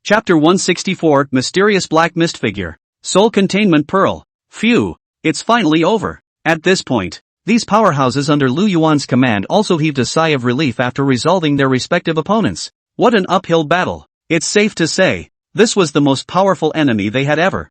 Chapter 164 Mysterious Black Mist Figure. Soul Containment Pearl. Phew. It's finally over. At this point, these powerhouses under Lu Yuan's command also heaved a sigh of relief after resolving their respective opponents. What an uphill battle. It's safe to say, this was the most powerful enemy they had ever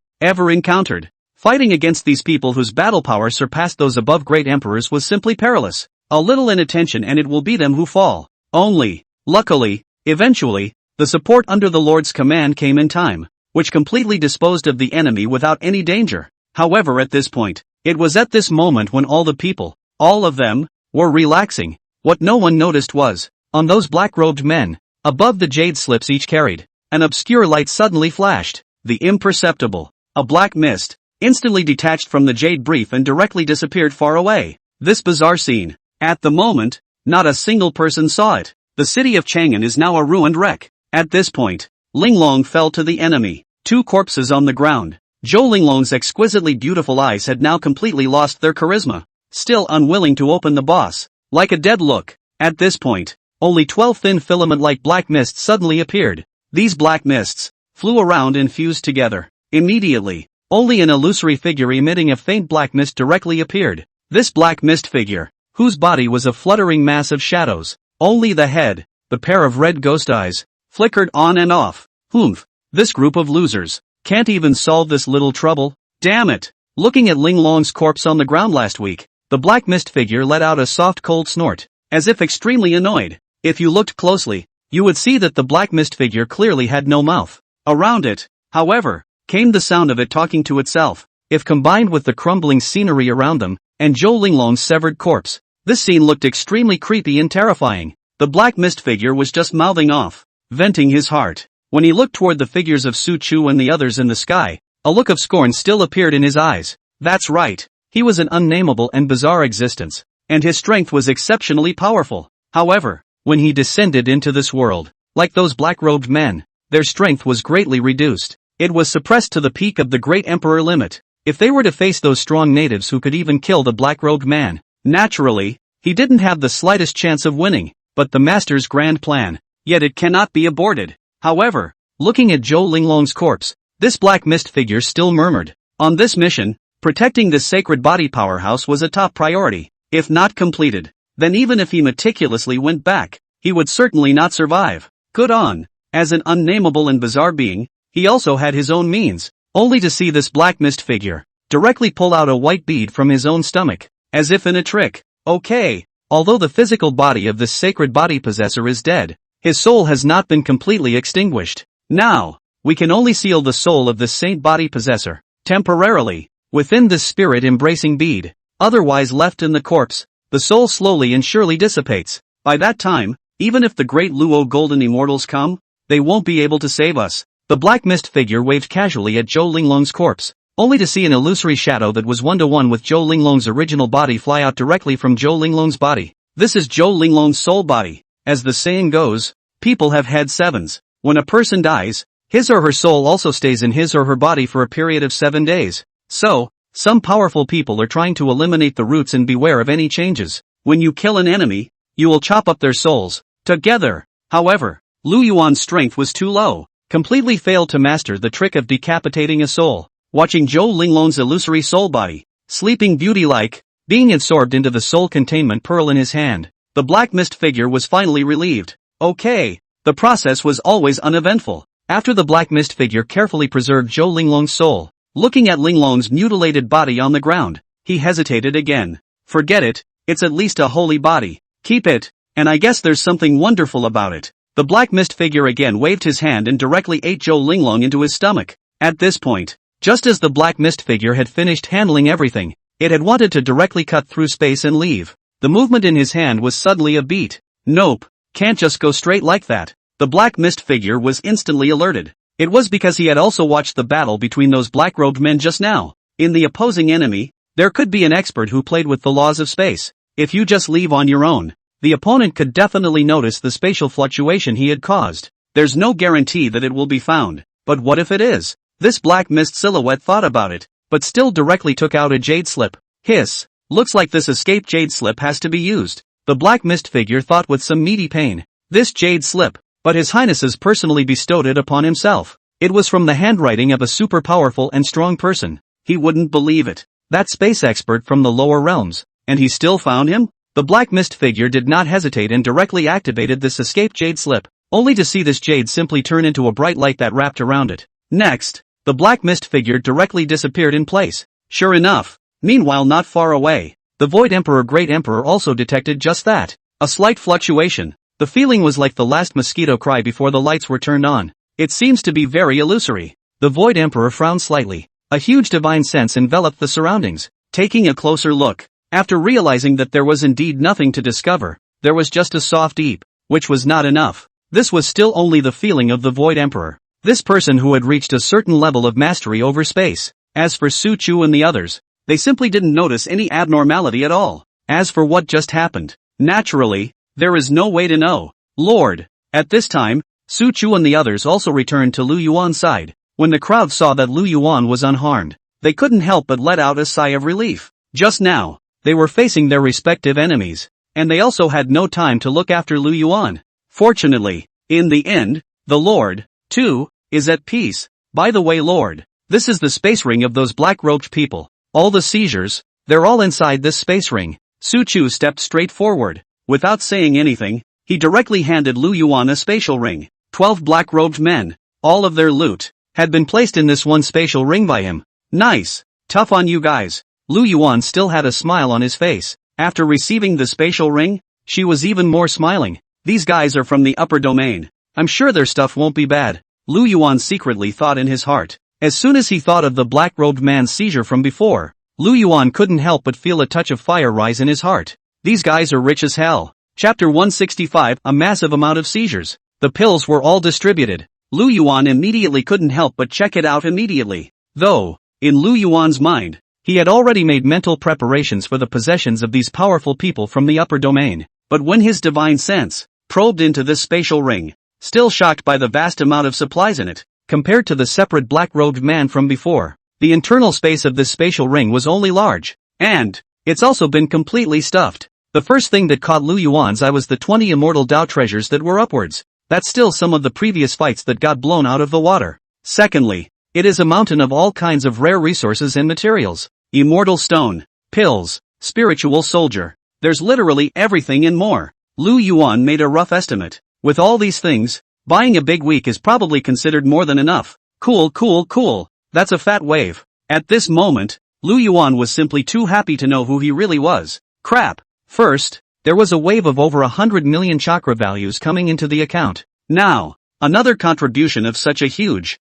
encountered. Fighting against these people whose battle power surpassed those above great emperors was simply perilous. A little inattention and it will be them who fall. Only, luckily, eventually, the support under the Lord's command came in time, which completely disposed of the enemy without any danger. However, at this point, it was at this moment when all the people, all of them, were relaxing. What no one noticed was, on those black-robed men, above the jade slips each carried, an obscure light suddenly flashed. The imperceptible, a black mist, instantly detached from the jade brief and directly disappeared far away. This bizarre scene, at the moment, not a single person saw it. The city of Chang'an is now a ruined wreck. At this point, Linglong fell to the enemy. 2 corpses on the ground. Zhou Linglong's exquisitely beautiful eyes had now completely lost their charisma, still unwilling to open the boss. Like a dead look. At this point, only 12 thin filament-like black mists suddenly appeared. These black mists flew around and fused together. Immediately, only an illusory figure emitting a faint black mist directly appeared. This black mist figure, whose body was a fluttering mass of shadows. Only the head, the pair of red ghost eyes, flickered on and off. Humph. This group of losers can't even solve this little trouble. Damn it. Looking at Linglong's corpse on the ground last week, the black mist figure let out a soft cold snort, as if extremely annoyed. If you looked closely, you would see that the black mist figure clearly had no mouth. Around it, however, came the sound of it talking to itself. If combined with the crumbling scenery around them, and Zhou Linglong's severed corpse, this scene looked extremely creepy and terrifying. The black mist figure was just mouthing off, venting his heart. When he looked toward the figures of Su Chu and the others in the sky, a look of scorn still appeared in his eyes. That's right, he was an unnameable and bizarre existence, and his strength was exceptionally powerful. However, when he descended into this world, like those black-robed men, their strength was greatly reduced. It was suppressed to the peak of the great emperor limit. If they were to face those strong natives who could even kill the black-robed man, naturally, he didn't have the slightest chance of winning. But the master's grand plan, yet it cannot be aborted. However, looking at Zhou Linglong's corpse, this black mist figure still murmured. On this mission, protecting this sacred body powerhouse was a top priority. If not completed, then even if he meticulously went back, he would certainly not survive. Good on. As an unnameable and bizarre being, he also had his own means, only to see this black mist figure directly pull out a white bead from his own stomach, as if in a trick. Okay. Although the physical body of this sacred body possessor is dead, his soul has not been completely extinguished. Now, we can only seal the soul of this saint body possessor, temporarily, within this spirit embracing bead. Otherwise left in the corpse, the soul slowly and surely dissipates. By that time, even if the great Luo golden immortals come, they won't be able to save us. The black mist figure waved casually at Zhou Linglong's corpse, only to see an illusory shadow that was one-to-one with Zhou Linglong's original body fly out directly from Zhou Linglong's body. This is Zhou Linglong's soul body. As the saying goes, people have had sevens. When a person dies, his or her soul also stays in his or her body for a period of 7 days. So, some powerful people are trying to eliminate the roots and beware of any changes. When you kill an enemy, you will chop up their souls together. However, Lu Yuan's strength was too low, completely failed to master the trick of decapitating a soul. Watching Zhou Linglong's illusory soul body, sleeping beauty-like, being absorbed into the soul containment pearl in his hand, the black mist figure was finally relieved. Okay, the process was always uneventful. After the black mist figure carefully preserved Zhou Linglong's soul, looking at Linglong's mutilated body on the ground, he hesitated again. Forget it, it's at least a holy body. Keep it, and I guess there's something wonderful about it. The black mist figure again waved his hand and directly ate Zhou Linglong into his stomach. At this point, just as the black mist figure had finished handling everything, it had wanted to directly cut through space and leave. The movement in his hand was suddenly a beat. Nope, can't just go straight like that. The black mist figure was instantly alerted. It was because he had also watched the battle between those black-robed men just now. In the opposing enemy, there could be an expert who played with the laws of space. If you just leave on your own, the opponent could definitely notice the spatial fluctuation he had caused. There's no guarantee that it will be found, but what if it is? This black mist silhouette thought about it, but still directly took out a jade slip. Hiss, looks like this escaped jade slip has to be used. The black mist figure thought with some meaty pain. This jade slip, but His Highnesses personally bestowed it upon himself. It was from the handwriting of a super powerful and strong person. He wouldn't believe it. That space expert from the lower realms, and he still found him? The black mist figure did not hesitate and directly activated this escaped jade slip, only to see this jade simply turn into a bright light that wrapped around it. Next, the black mist figure directly disappeared in place. Sure enough, meanwhile not far away, the Void Emperor Great Emperor also detected just that. A slight fluctuation. The feeling was like the last mosquito cry before the lights were turned on. It seems to be very illusory. The Void Emperor frowned slightly. A huge divine sense enveloped the surroundings. Taking a closer look, after realizing that there was indeed nothing to discover, there was just a soft eep, which was not enough. This was still only the feeling of the Void Emperor. This person who had reached a certain level of mastery over space. As for Su Chu and the others, they simply didn't notice any abnormality at all. As for what just happened, naturally, there is no way to know. Lord. At this time, Su Chu and the others also returned to Lu Yuan's side. When the crowd saw that Lu Yuan was unharmed, they couldn't help but let out a sigh of relief. Just now, they were facing their respective enemies, and they also had no time to look after Lu Yuan. Fortunately, in the end, the Lord, too, is at peace. By the way, Lord, this is the space ring of those black-robed people. All the seizures, they're all inside this space ring. Su Chu stepped straight forward. Without saying anything, he directly handed Lu Yuan a spatial ring. 12 black-robed men, all of their loot, had been placed in this one spatial ring by him. Nice. Tough on you guys. Lu Yuan still had a smile on his face. After receiving the spatial ring, she was even more smiling. These guys are from the upper domain. I'm sure their stuff won't be bad. Lu Yuan secretly thought in his heart. As soon as he thought of the black-robed man's seizure from before, Lu Yuan couldn't help but feel a touch of fire rise in his heart. These guys are rich as hell. Chapter 165. A massive amount of seizures. The pills were all distributed. Lu Yuan immediately couldn't help but check it out immediately. Though, in Lu Yuan's mind, he had already made mental preparations for the possessions of these powerful people from the upper domain. But when his divine sense probed into this spatial ring, still shocked by the vast amount of supplies in it, compared to the separate black-robed man from before, the internal space of this spatial ring was only large. And it's also been completely stuffed. The first thing that caught Lu Yuan's eye was the 20 immortal Dao treasures that were upwards. That's still some of the previous fights that got blown out of the water. Secondly, it is a mountain of all kinds of rare resources and materials. Immortal stone, pills, spiritual soldier. There's literally everything and more. Lu Yuan made a rough estimate. With all these things, buying a big week is probably considered more than enough. Cool. That's a fat wave. At this moment, Lu Yuan was simply too happy to know who he really was. Crap. First, there was a wave of over 100 million chakra values coming into the account. Now, another contribution of such a huge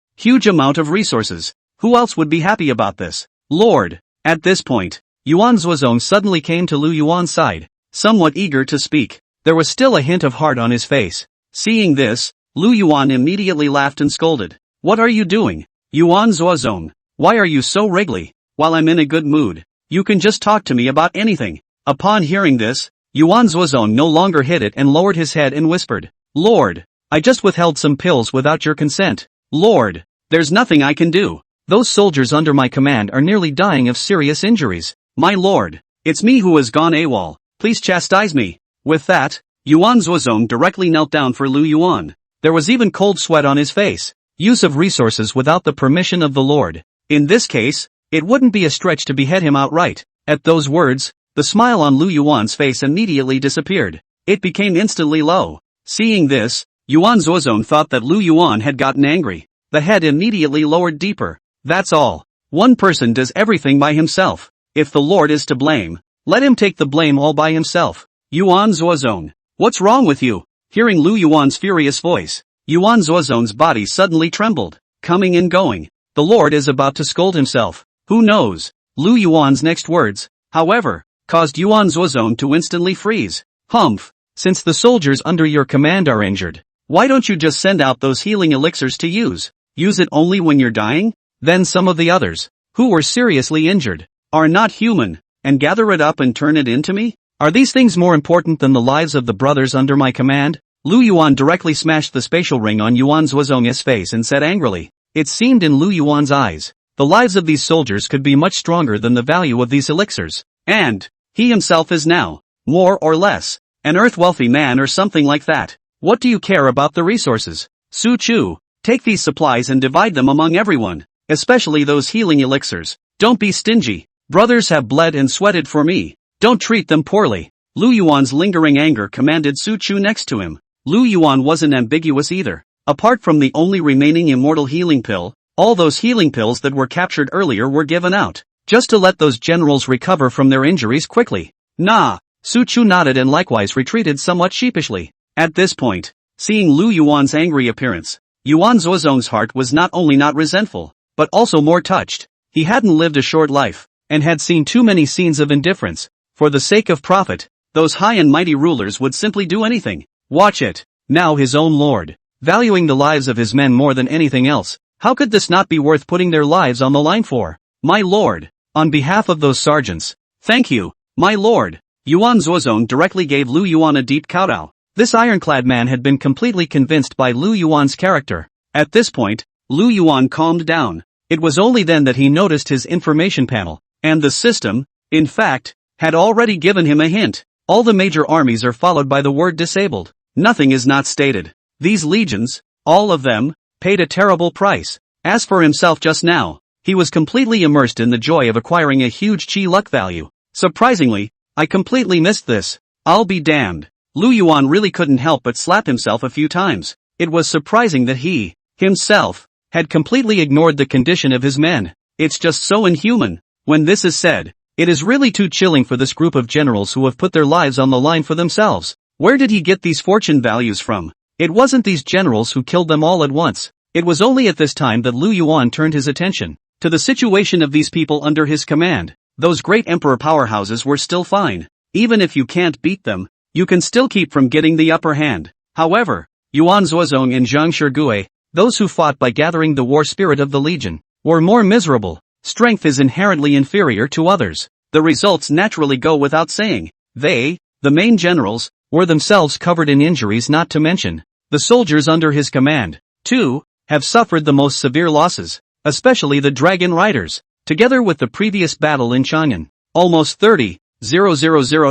amount of resources. Who else would be happy about this? Lord. At this point, Yuan Zuozong suddenly came to Lu Yuan's side, somewhat eager to speak. There was still a hint of heart on his face. Seeing this, Lu Yuan immediately laughed and scolded. What are you doing? Yuan Zuozong, why are you so wriggly? While I'm in a good mood, you can just talk to me about anything. Upon hearing this, Yuan Zuozong no longer hid it and lowered his head and whispered, Lord, I just withheld some pills without your consent. Lord, there's nothing I can do. Those soldiers under my command are nearly dying of serious injuries. My lord, it's me who has gone AWOL. Please chastise me. With that, Yuan Zuozong directly knelt down for Lu Yuan. There was even cold sweat on his face. Use of resources without the permission of the Lord. In this case, it wouldn't be a stretch to behead him outright. At those words, the smile on Lu Yuan's face immediately disappeared. It became instantly low. Seeing this, Yuan Zuozong thought that Lu Yuan had gotten angry. The head immediately lowered deeper. That's all. One person does everything by himself. If the Lord is to blame, let him take the blame all by himself. Yuan Zuozong, what's wrong with you? Hearing Lu Yuan's furious voice, Yuan Zuozong's body suddenly trembled, coming and going. The Lord is about to scold himself. Who knows? Lu Yuan's next words, however, caused Yuan Zuozong to instantly freeze. Humph, since the soldiers under your command are injured, why don't you just send out those healing elixirs to use? Use it only when you're dying? Then some of the others, who were seriously injured, are not human, and gather it up and turn it into me? Are these things more important than the lives of the brothers under my command? Lu Yuan directly smashed the spatial ring on Yuan Zuozong's face and said angrily. It seemed in Lu Yuan's eyes, the lives of these soldiers could be much stronger than the value of these elixirs. And he himself is now, more or less, an earth-wealthy man or something like that. What do you care about the resources? Su Chu, take these supplies and divide them among everyone, especially those healing elixirs. Don't be stingy. Brothers have bled and sweated for me. Don't treat them poorly. Lu Yuan's lingering anger commanded Su Chu next to him. Lu Yuan wasn't ambiguous either. Apart from the only remaining immortal healing pill, all those healing pills that were captured earlier were given out, just to let those generals recover from their injuries quickly. Nah. Su Chu nodded and likewise retreated somewhat sheepishly. At this point, seeing Lu Yuan's angry appearance, Yuan Zuozong's heart was not only not resentful, but also more touched. He hadn't lived a short life, and had seen too many scenes of indifference. For the sake of profit, those high and mighty rulers would simply do anything. Watch it. Now his own lord, valuing the lives of his men more than anything else, how could this not be worth putting their lives on the line for? My lord, on behalf of those sergeants, thank you, my lord. Yuan Zuozong directly gave Lu Yuan a deep kowtow. This ironclad man had been completely convinced by Lu Yuan's character. At this point, Lu Yuan calmed down. It was only then that he noticed his information panel, and the system, in fact, had already given him a hint. All the major armies are followed by the word disabled. Nothing is not stated. These legions, all of them, paid a terrible price. As for himself just now, he was completely immersed in the joy of acquiring a huge chi luck value. Surprisingly, I completely missed this. I'll be damned. Lu Yuan really couldn't help but slap himself a few times. It was surprising that he, himself, had completely ignored the condition of his men. It's just so inhuman. When this is said, it is really too chilling for this group of generals who have put their lives on the line for themselves. Where did he get these fortune values from? It wasn't these generals who killed them all at once. It was only at this time that Lu Yuan turned his attention to the situation of these people under his command. Those great emperor powerhouses were still fine. Even if you can't beat them, you can still keep from getting the upper hand. However, Yuan Zuozong and Zhang Shigui, those who fought by gathering the war spirit of the legion, were more miserable. Strength is inherently inferior to others. The results naturally go without saying. They, the main generals, were themselves covered in injuries, not to mention the soldiers under his command, too, have suffered the most severe losses, especially the dragon riders. Together with the previous battle in Chang'an, almost 30,000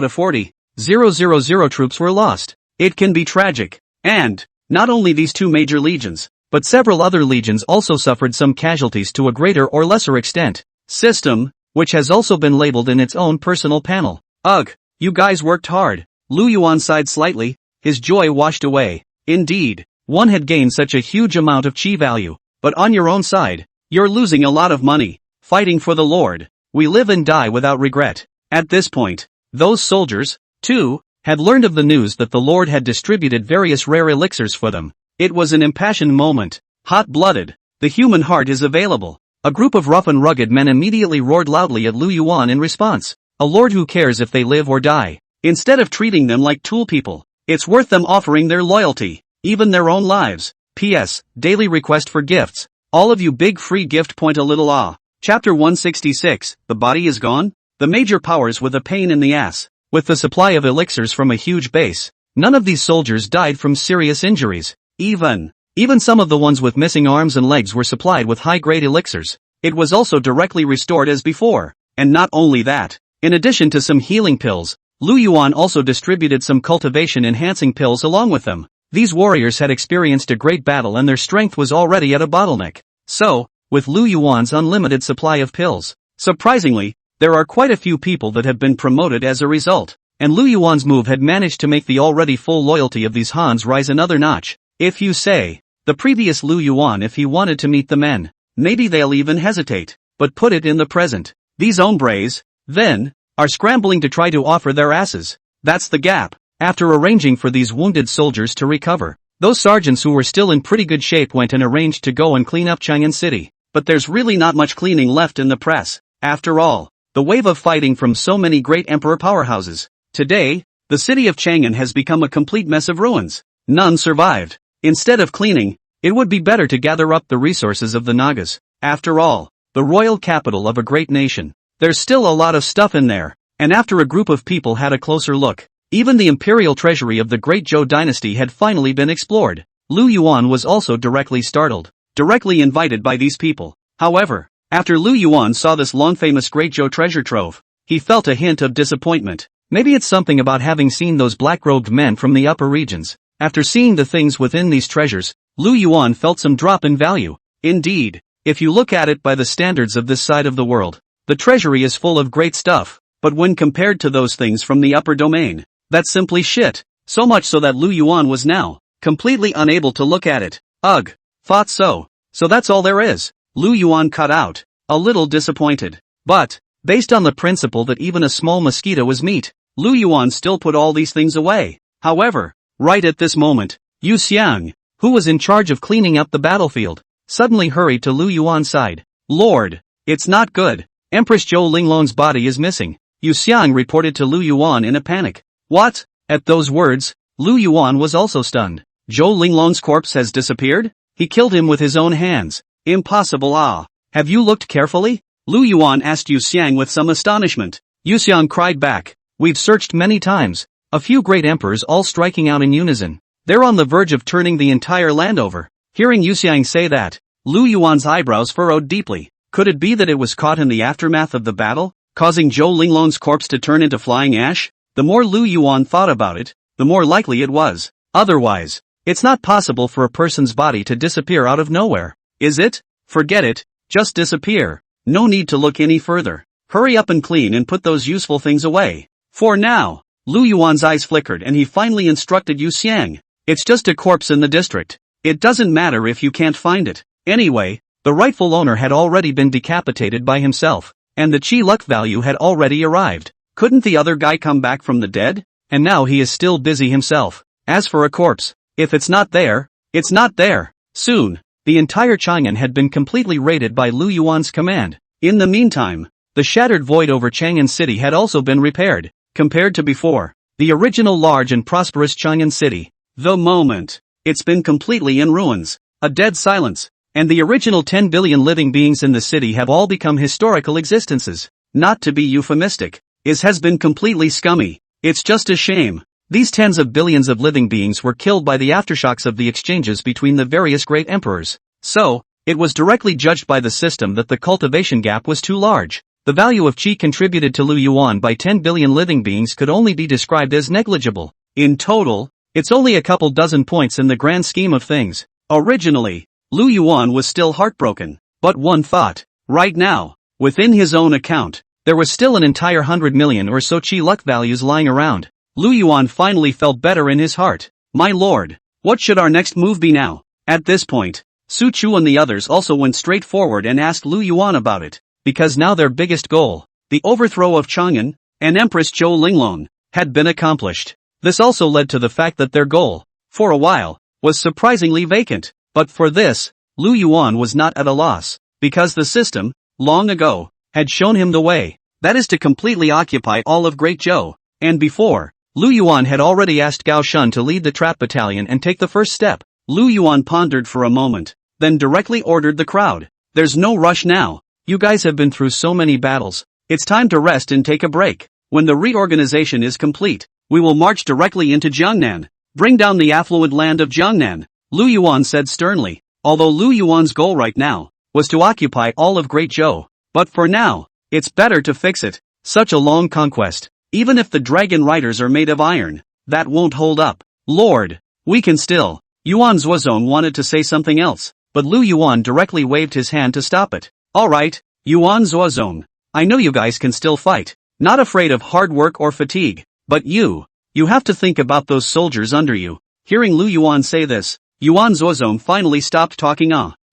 to 40,000 troops were lost. It can be tragic. And, not only these two major legions, but several other legions also suffered some casualties to a greater or lesser extent. System, which has also been labeled in its own personal panel. Ugh, you guys worked hard. Lu Yuan sighed slightly, his joy washed away. Indeed, one had gained such a huge amount of chi value, but on your own side, you're losing a lot of money. Fighting for the Lord, we live and die without regret. At this point, those soldiers, too, had learned of the news that the Lord had distributed various rare elixirs for them. It was an impassioned moment. Hot-blooded, the human heart is available. A group of rough and rugged men immediately roared loudly at Lu Yuan in response. A lord who cares if they live or die. Instead of treating them like tool people, it's worth them offering their loyalty, even their own lives. P.S. Daily request for gifts. All of you big free gift point a little ah. Chapter 166, The Body is Gone? The major powers with a pain in the ass. With the supply of elixirs from a huge base, none of these soldiers died from serious injuries. Even some of the ones with missing arms and legs were supplied with high-grade elixirs. It was also directly restored as before. And not only that, in addition to some healing pills, Lu Yuan also distributed some cultivation-enhancing pills along with them. These warriors had experienced a great battle and their strength was already at a bottleneck. So, with Lu Yuan's unlimited supply of pills, surprisingly, there are quite a few people that have been promoted as a result, and Lu Yuan's move had managed to make the already full loyalty of these Hans rise another notch. If you say, the previous Lu Yuan, if he wanted to meet the men, maybe they'll even hesitate, but put it in the present. These hombres, then, are scrambling to try to offer their asses. That's the gap. After arranging for these wounded soldiers to recover, those sergeants who were still in pretty good shape went and arranged to go and clean up Chang'an City. But there's really not much cleaning left in the press. After all, the wave of fighting from so many great emperor powerhouses. Today, the city of Chang'an has become a complete mess of ruins. None survived. Instead of cleaning, it would be better to gather up the resources of the Nagas. After all, the royal capital of a great nation. There's still a lot of stuff in there. And after a group of people had a closer look, even the imperial treasury of the great Zhou dynasty had finally been explored. Lu Yuan was also directly startled. Directly invited by these people. However, after Lu Yuan saw this long-famous Great Zhou treasure trove, he felt a hint of disappointment. Maybe it's something about having seen those black-robed men from the upper regions. After seeing the things within these treasures, Lu Yuan felt some drop in value. Indeed, if you look at it by the standards of this side of the world, the treasury is full of great stuff, but when compared to those things from the upper domain, that's simply shit. So much so that Lu Yuan was now completely unable to look at it. Ugh. Thought so. So that's all there is. Lu Yuan cut out, a little disappointed. But, based on the principle that even a small mosquito is meat, Lu Yuan still put all these things away. However, right at this moment, Yu Xiang, who was in charge of cleaning up the battlefield, suddenly hurried to Lu Yuan's side. Lord, it's not good. Empress Zhou Linglong's body is missing. Yu Xiang reported to Lu Yuan in a panic. What? At those words, Lu Yuan was also stunned. Zhou Linglong's corpse has disappeared? He killed him with his own hands. Impossible. Ah. Have you looked carefully? Lu Yuan asked Yu Xiang with some astonishment. Yu Xiang cried back. We've searched many times. A few great emperors all striking out in unison. They're on the verge of turning the entire land over. Hearing Yu Xiang say that, Lu Yuan's eyebrows furrowed deeply. Could it be that it was caught in the aftermath of the battle, causing Zhou Linglong's corpse to turn into flying ash? The more Lu Yuan thought about it, the more likely it was. Otherwise, it's not possible for a person's body to disappear out of nowhere, is it? Forget it, just disappear. No need to look any further. Hurry up and clean and put those useful things away. For now. Lu Yuan's eyes flickered and he finally instructed Yu Xiang. It's just a corpse in the district. It doesn't matter if you can't find it. Anyway, the rightful owner had already been decapitated by himself, and the chi luck value had already arrived. Couldn't the other guy come back from the dead? And now he is still busy himself. As for a corpse, if it's not there, it's not there. Soon, the entire Chang'an had been completely raided by Lu Yuan's command. In the meantime, the shattered void over Chang'an City had also been repaired. Compared to before, the original large and prosperous Chang'an City, the moment, it's been completely in ruins, a dead silence, and the original 10 billion living beings in the city have all become historical existences. Not to be euphemistic, has been completely scummy. It's just a shame. These tens of billions of living beings were killed by the aftershocks of the exchanges between the various great emperors. So, it was directly judged by the system that the cultivation gap was too large. The value of qi contributed to Lu Yuan by 10 billion living beings could only be described as negligible. In total, it's only a couple dozen points in the grand scheme of things. Originally, Lu Yuan was still heartbroken, but one thought, right now, within his own account, there was still an entire 100 million or so qi luck values lying around. Lu Yuan finally felt better in his heart. My lord, what should our next move be now? At this point, Su Chu and the others also went straight forward and asked Lu Yuan about it. Because now their biggest goal, the overthrow of Chang'an, and Empress Zhou Linglong, had been accomplished. This also led to the fact that their goal, for a while, was surprisingly vacant. But for this, Lu Yuan was not at a loss, because the system, long ago, had shown him the way, that is to completely occupy all of Great Zhou. And before, Lu Yuan had already asked Gao Shun to lead the trap battalion and take the first step. Lu Yuan pondered for a moment, then directly ordered the crowd. There's no rush now. You guys have been through so many battles, it's time to rest and take a break. When the reorganization is complete, we will march directly into Jiangnan. Bring down the affluent land of Jiangnan, Lu Yuan said sternly. Although Lu Yuan's goal right now was to occupy all of Great Zhou, but for now, it's better to fix it. Such a long conquest, even if the dragon riders are made of iron, that won't hold up. Lord, we can still. Yuan Zuozong wanted to say something else, but Lu Yuan directly waved his hand to stop it. Alright, Yuan Zuozong, I know you guys can still fight, not afraid of hard work or fatigue, but you have to think about those soldiers under you. Hearing Lu Yuan say this, Yuan Zuozong finally stopped talking.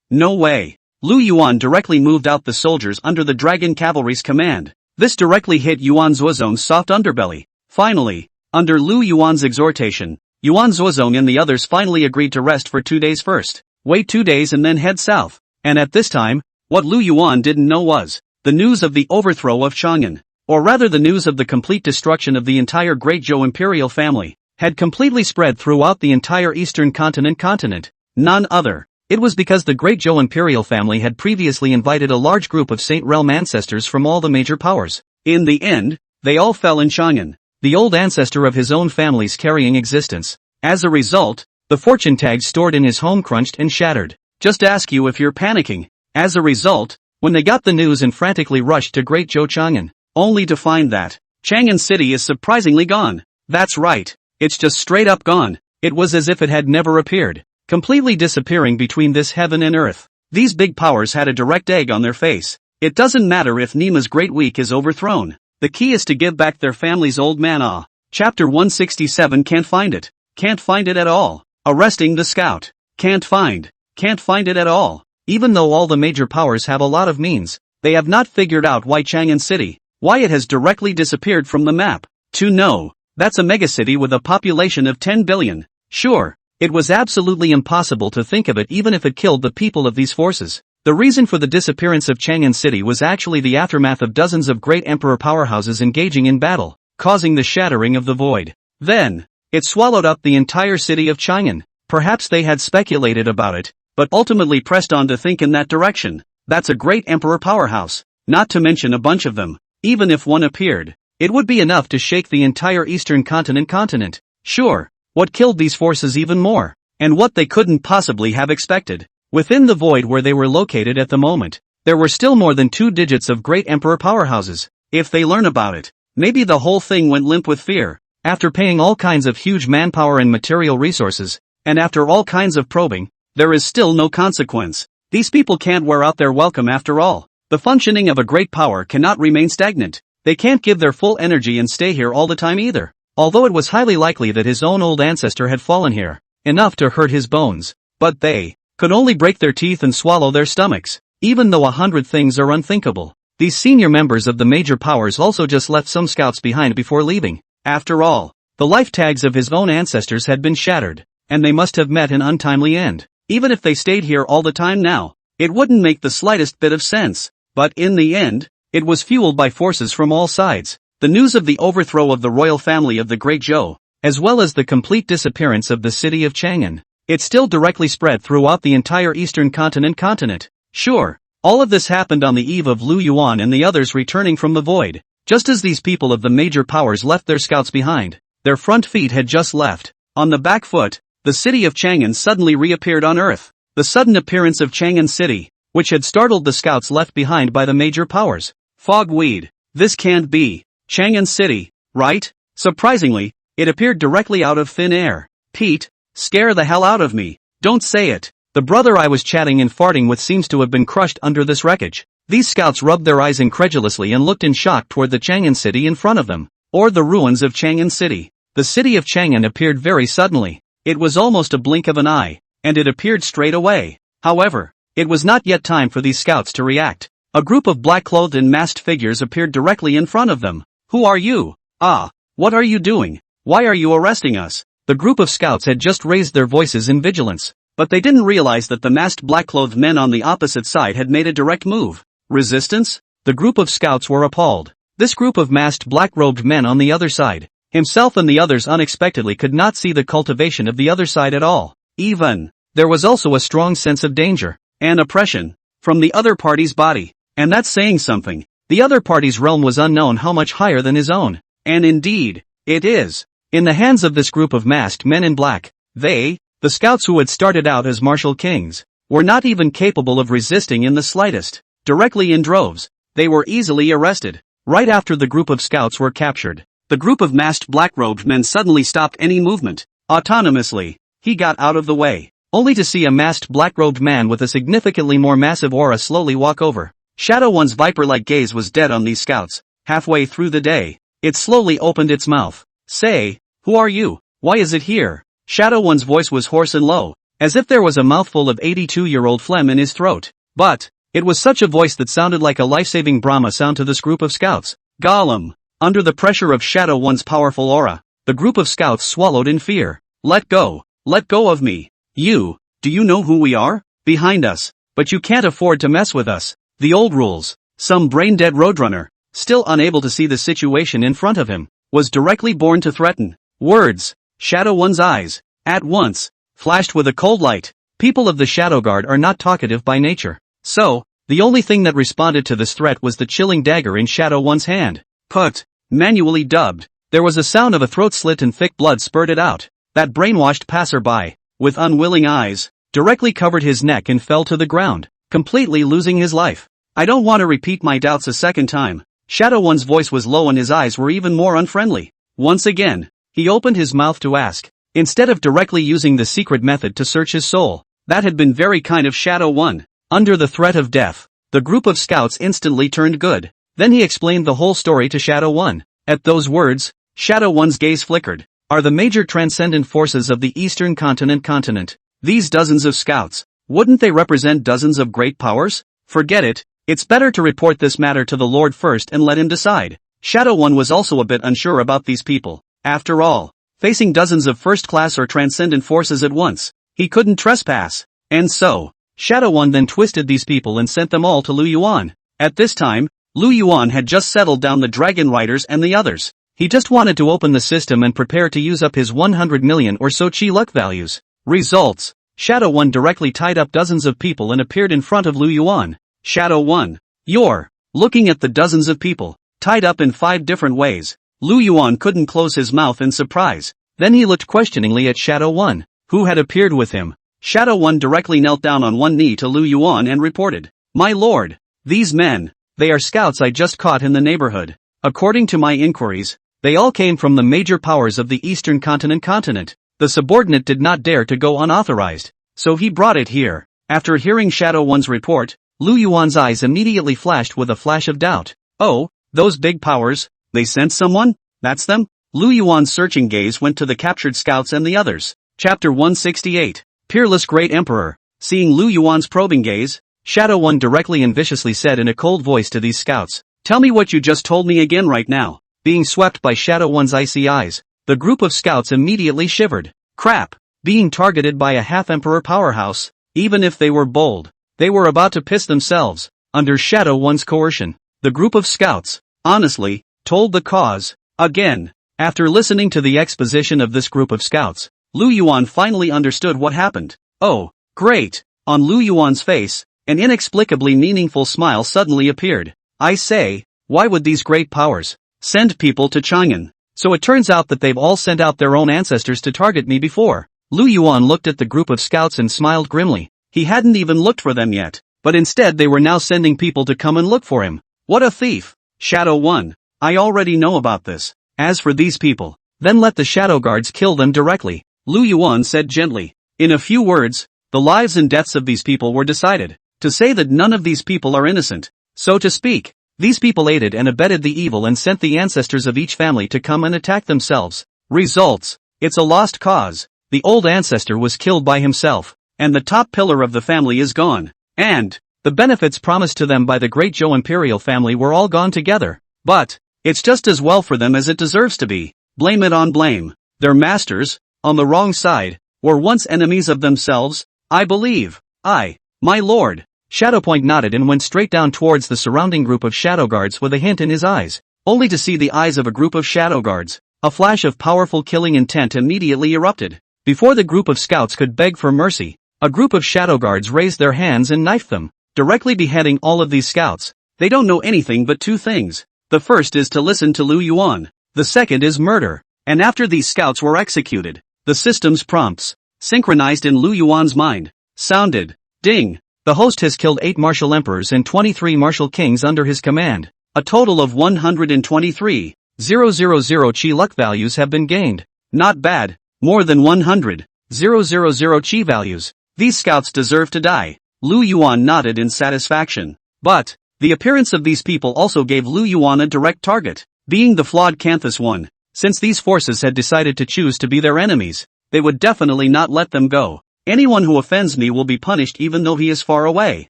No way. Lu Yuan directly moved out the soldiers under the dragon cavalry's command. This directly hit Yuan Zuozong's soft underbelly. Finally, under Lu Yuan's exhortation, Yuan Zuozong and the others finally agreed to rest for 2 days first, wait 2 days and then head south. And at this time, what Lu Yuan didn't know was the news of the overthrow of Chang'an, or rather the news of the complete destruction of the entire Great Zhou imperial family, had completely spread throughout the entire eastern continent. None other. It was because the Great Zhou imperial family had previously invited a large group of Saint Realm ancestors from all the major powers. In the end, they all fell in Chang'an, the old ancestor of his own family's carrying existence. As a result, the fortune tags stored in his home crunched and shattered. Just ask you if you're panicking. As a result, when they got the news and frantically rushed to Great Zhou Chang'an, only to find that Chang'an City is surprisingly gone. That's right, it's just straight up gone. It was as if it had never appeared, completely disappearing between this heaven and earth. These big powers had a direct egg on their face. It doesn't matter if Nima's Great Week is overthrown. The key is to give back their family's old man. Chapter 167. Can't find it. Can't find it at all. Arresting the scout. Can't find it at all. Even though all the major powers have a lot of means, they have not figured out why Chang'an City, why it has directly disappeared from the map. To know, that's a megacity with a population of 10 billion. Sure, it was absolutely impossible to think of it even if it killed the people of these forces. The reason for the disappearance of Chang'an City was actually the aftermath of dozens of great emperor powerhouses engaging in battle, causing the shattering of the void. Then, it swallowed up the entire city of Chang'an. Perhaps they had speculated about it, but ultimately pressed on to think in that direction. That's a great emperor powerhouse, not to mention a bunch of them. Even if one appeared, it would be enough to shake the entire eastern continent. Sure, what killed these forces even more, and what they couldn't possibly have expected, Within the void where they were located at the moment, there were still more than 2 digits of great emperor powerhouses. If they learn about it, maybe the whole thing went limp with fear. After paying all kinds of huge manpower and material resources, and after all kinds of probing, there is still no consequence. These people can't wear out their welcome after all. The functioning of a great power cannot remain stagnant. They can't give their full energy and stay here all the time either. Although it was highly likely that his own old ancestor had fallen here, enough to hurt his bones, but they could only break their teeth and swallow their stomachs. Even though 100 things are unthinkable, these senior members of the major powers also just left some scouts behind before leaving. After all, the life tags of his own ancestors had been shattered, and they must have met an untimely end. Even if they stayed here all the time now, it wouldn't make the slightest bit of sense. But in the end, it was fueled by forces from all sides. The news of the overthrow of the royal family of the Great Zhou, as well as the complete disappearance of the city of Chang'an, it still directly spread throughout the entire eastern continent. Sure, all of this happened on the eve of Lu Yuan and the others returning from the void. Just as these people of the major powers left their scouts behind, their front feet had just left. On the back foot, the city of Chang'an suddenly reappeared on Earth. The sudden appearance of Chang'an City, which had startled the scouts left behind by the major powers. Fogweed. This can't be Chang'an City, right? Surprisingly, it appeared directly out of thin air. Pete, scare the hell out of me. Don't say it. The brother I was chatting and farting with seems to have been crushed under this wreckage. These scouts rubbed their eyes incredulously and looked in shock toward the Chang'an City in front of them, or the ruins of Chang'an City. The city of Chang'an appeared very suddenly. It was almost a blink of an eye, and it appeared straight away. However, it was not yet time for these scouts to react. A group of black-clothed and masked figures appeared directly in front of them. Who are you? Ah, what are you doing? Why are you arresting us? The group of scouts had just raised their voices in vigilance, but they didn't realize that the masked black-clothed men on the opposite side had made a direct move. Resistance? The group of scouts were appalled. This group of masked black-robed men on the other side, himself and the others unexpectedly could not see the cultivation of the other side at all. Even, there was also a strong sense of danger and oppression from the other party's body. And that's saying something. The other party's realm was unknown how much higher than his own. And indeed, it is. In the hands of this group of masked men in black, they, the scouts who had started out as martial kings, were not even capable of resisting in the slightest. Directly in droves, they were easily arrested. Right after the group of scouts were captured, the group of masked black-robed men suddenly stopped any movement. Autonomously, he got out of the way, only to see a masked black-robed man with a significantly more massive aura slowly walk over. Shadow One's viper-like gaze was dead on these scouts. Halfway through the day, it slowly opened its mouth. Say, who are you? Why is it here? Shadow One's voice was hoarse and low, as if there was a mouthful of 82-year-old phlegm in his throat. But, it was such a voice that sounded like a life-saving Brahma sound to this group of scouts. Gollum. Under the pressure of Shadow One's powerful aura, the group of scouts swallowed in fear. Let go of me. Do you know who we are? Behind us. But you can't afford to mess with us. The old rules. Some brain-dead roadrunner, still unable to see the situation in front of him, was directly born to threaten. Words. Shadow One's eyes, at once, flashed with a cold light. People of the Shadow Guard are not talkative by nature. So, the only thing that responded to this threat was the chilling dagger in Shadow One's hand. Put. Manually dubbed. There was a sound of a throat slit and thick blood spurted out. That brainwashed passerby, with unwilling eyes, directly covered his neck and fell to the ground, completely losing his life. I don't want to repeat my doubts a second time. Shadow One's voice was low and his eyes were even more unfriendly. Once again, he opened his mouth to ask, instead of directly using the secret method to search his soul. That had been very kind of Shadow One. Under the threat of death, the group of scouts instantly turned good. Then he explained the whole story to Shadow One. At those words, Shadow One's gaze flickered. Are the major transcendent forces of the Eastern continent. These dozens of scouts, wouldn't they represent dozens of great powers? Forget it, it's better to report this matter to the Lord first and let him decide. Shadow One was also a bit unsure about these people. After all, facing dozens of first-class or transcendent forces at once, he couldn't trespass. And so, Shadow One then twisted these people and sent them all to Lu Yuan. At this time, Lu Yuan had just settled down the Dragon Riders and the others. He just wanted to open the system and prepare to use up his 100 million or so chi luck values. Results. Shadow One directly tied up dozens of people and appeared in front of Lu Yuan. Shadow One. You're looking at the dozens of people, tied up in 5 different ways. Lu Yuan couldn't close his mouth in surprise. Then he looked questioningly at Shadow One, who had appeared with him. Shadow 1 directly knelt down on one knee to Lu Yuan and reported, "My lord, these men, they are scouts I just caught in the neighborhood. According to my inquiries, they all came from the major powers of the Eastern continent. The subordinate did not dare to go unauthorized, so he brought it here." After hearing Shadow 1's report, Lu Yuan's eyes immediately flashed with a flash of doubt. "Oh, those big powers, they sent someone? That's them?" Lu Yuan's searching gaze went to the captured scouts and the others. Chapter 168. Peerless Great Emperor. Seeing Lu Yuan's probing gaze, Shadow 1 directly and viciously said in a cold voice to these scouts, "Tell me what you just told me again right now." Being swept by Shadow 1's icy eyes, the group of scouts immediately shivered. Crap! Being targeted by a half-emperor powerhouse, even if they were bold, they were about to piss themselves. Under Shadow 1's coercion, the group of scouts, honestly, told the cause. Again, after listening to the exposition of this group of scouts, Lu Yuan finally understood what happened. Oh, great! On Lu Yuan's face, an inexplicably meaningful smile suddenly appeared. "I say, why would these great powers send people to Chang'an? So it turns out that they've all sent out their own ancestors to target me before." Lu Yuan looked at the group of scouts and smiled grimly. He hadn't even looked for them yet, but instead they were now sending people to come and look for him. What a thief! Shadow 1, I already know about this. As for these people, then let the shadow guards kill them directly, Lu Yuan said gently. In a few words, the lives and deaths of these people were decided. To say that none of these people are innocent, so to speak. These people aided and abetted the evil and sent the ancestors of each family to come and attack themselves. Results: it's a lost cause. The old ancestor was killed by himself, and the top pillar of the family is gone. And the benefits promised to them by the great Zhou imperial family were all gone together. But it's just as well for them as it deserves to be. Blame it on blame. Their masters, on the wrong side, were once enemies of themselves, I believe. My lord. Shadowpoint nodded and went straight down towards the surrounding group of shadow guards with a hint in his eyes, only to see the eyes of a group of shadow guards. A flash of powerful killing intent immediately erupted. Before the group of scouts could beg for mercy, a group of shadow guards raised their hands and knifed them, directly beheading all of these scouts. They don't know anything but two things. The first is to listen to Lu Yuan. The second is murder. And after these scouts were executed, the system's prompts, synchronized in Lu Yuan's mind, sounded, ding. The host has killed 8 martial emperors and 23 martial kings under his command. A total of 123,000 chi luck values have been gained. Not bad. More than 100,000 chi values. These scouts deserve to die. Lu Yuan nodded in satisfaction. But the appearance of these people also gave Lu Yuan a direct target, being the flawed Canthus one. Since these forces had decided to choose to be their enemies, they would definitely not let them go. Anyone who offends me will be punished even though he is far away.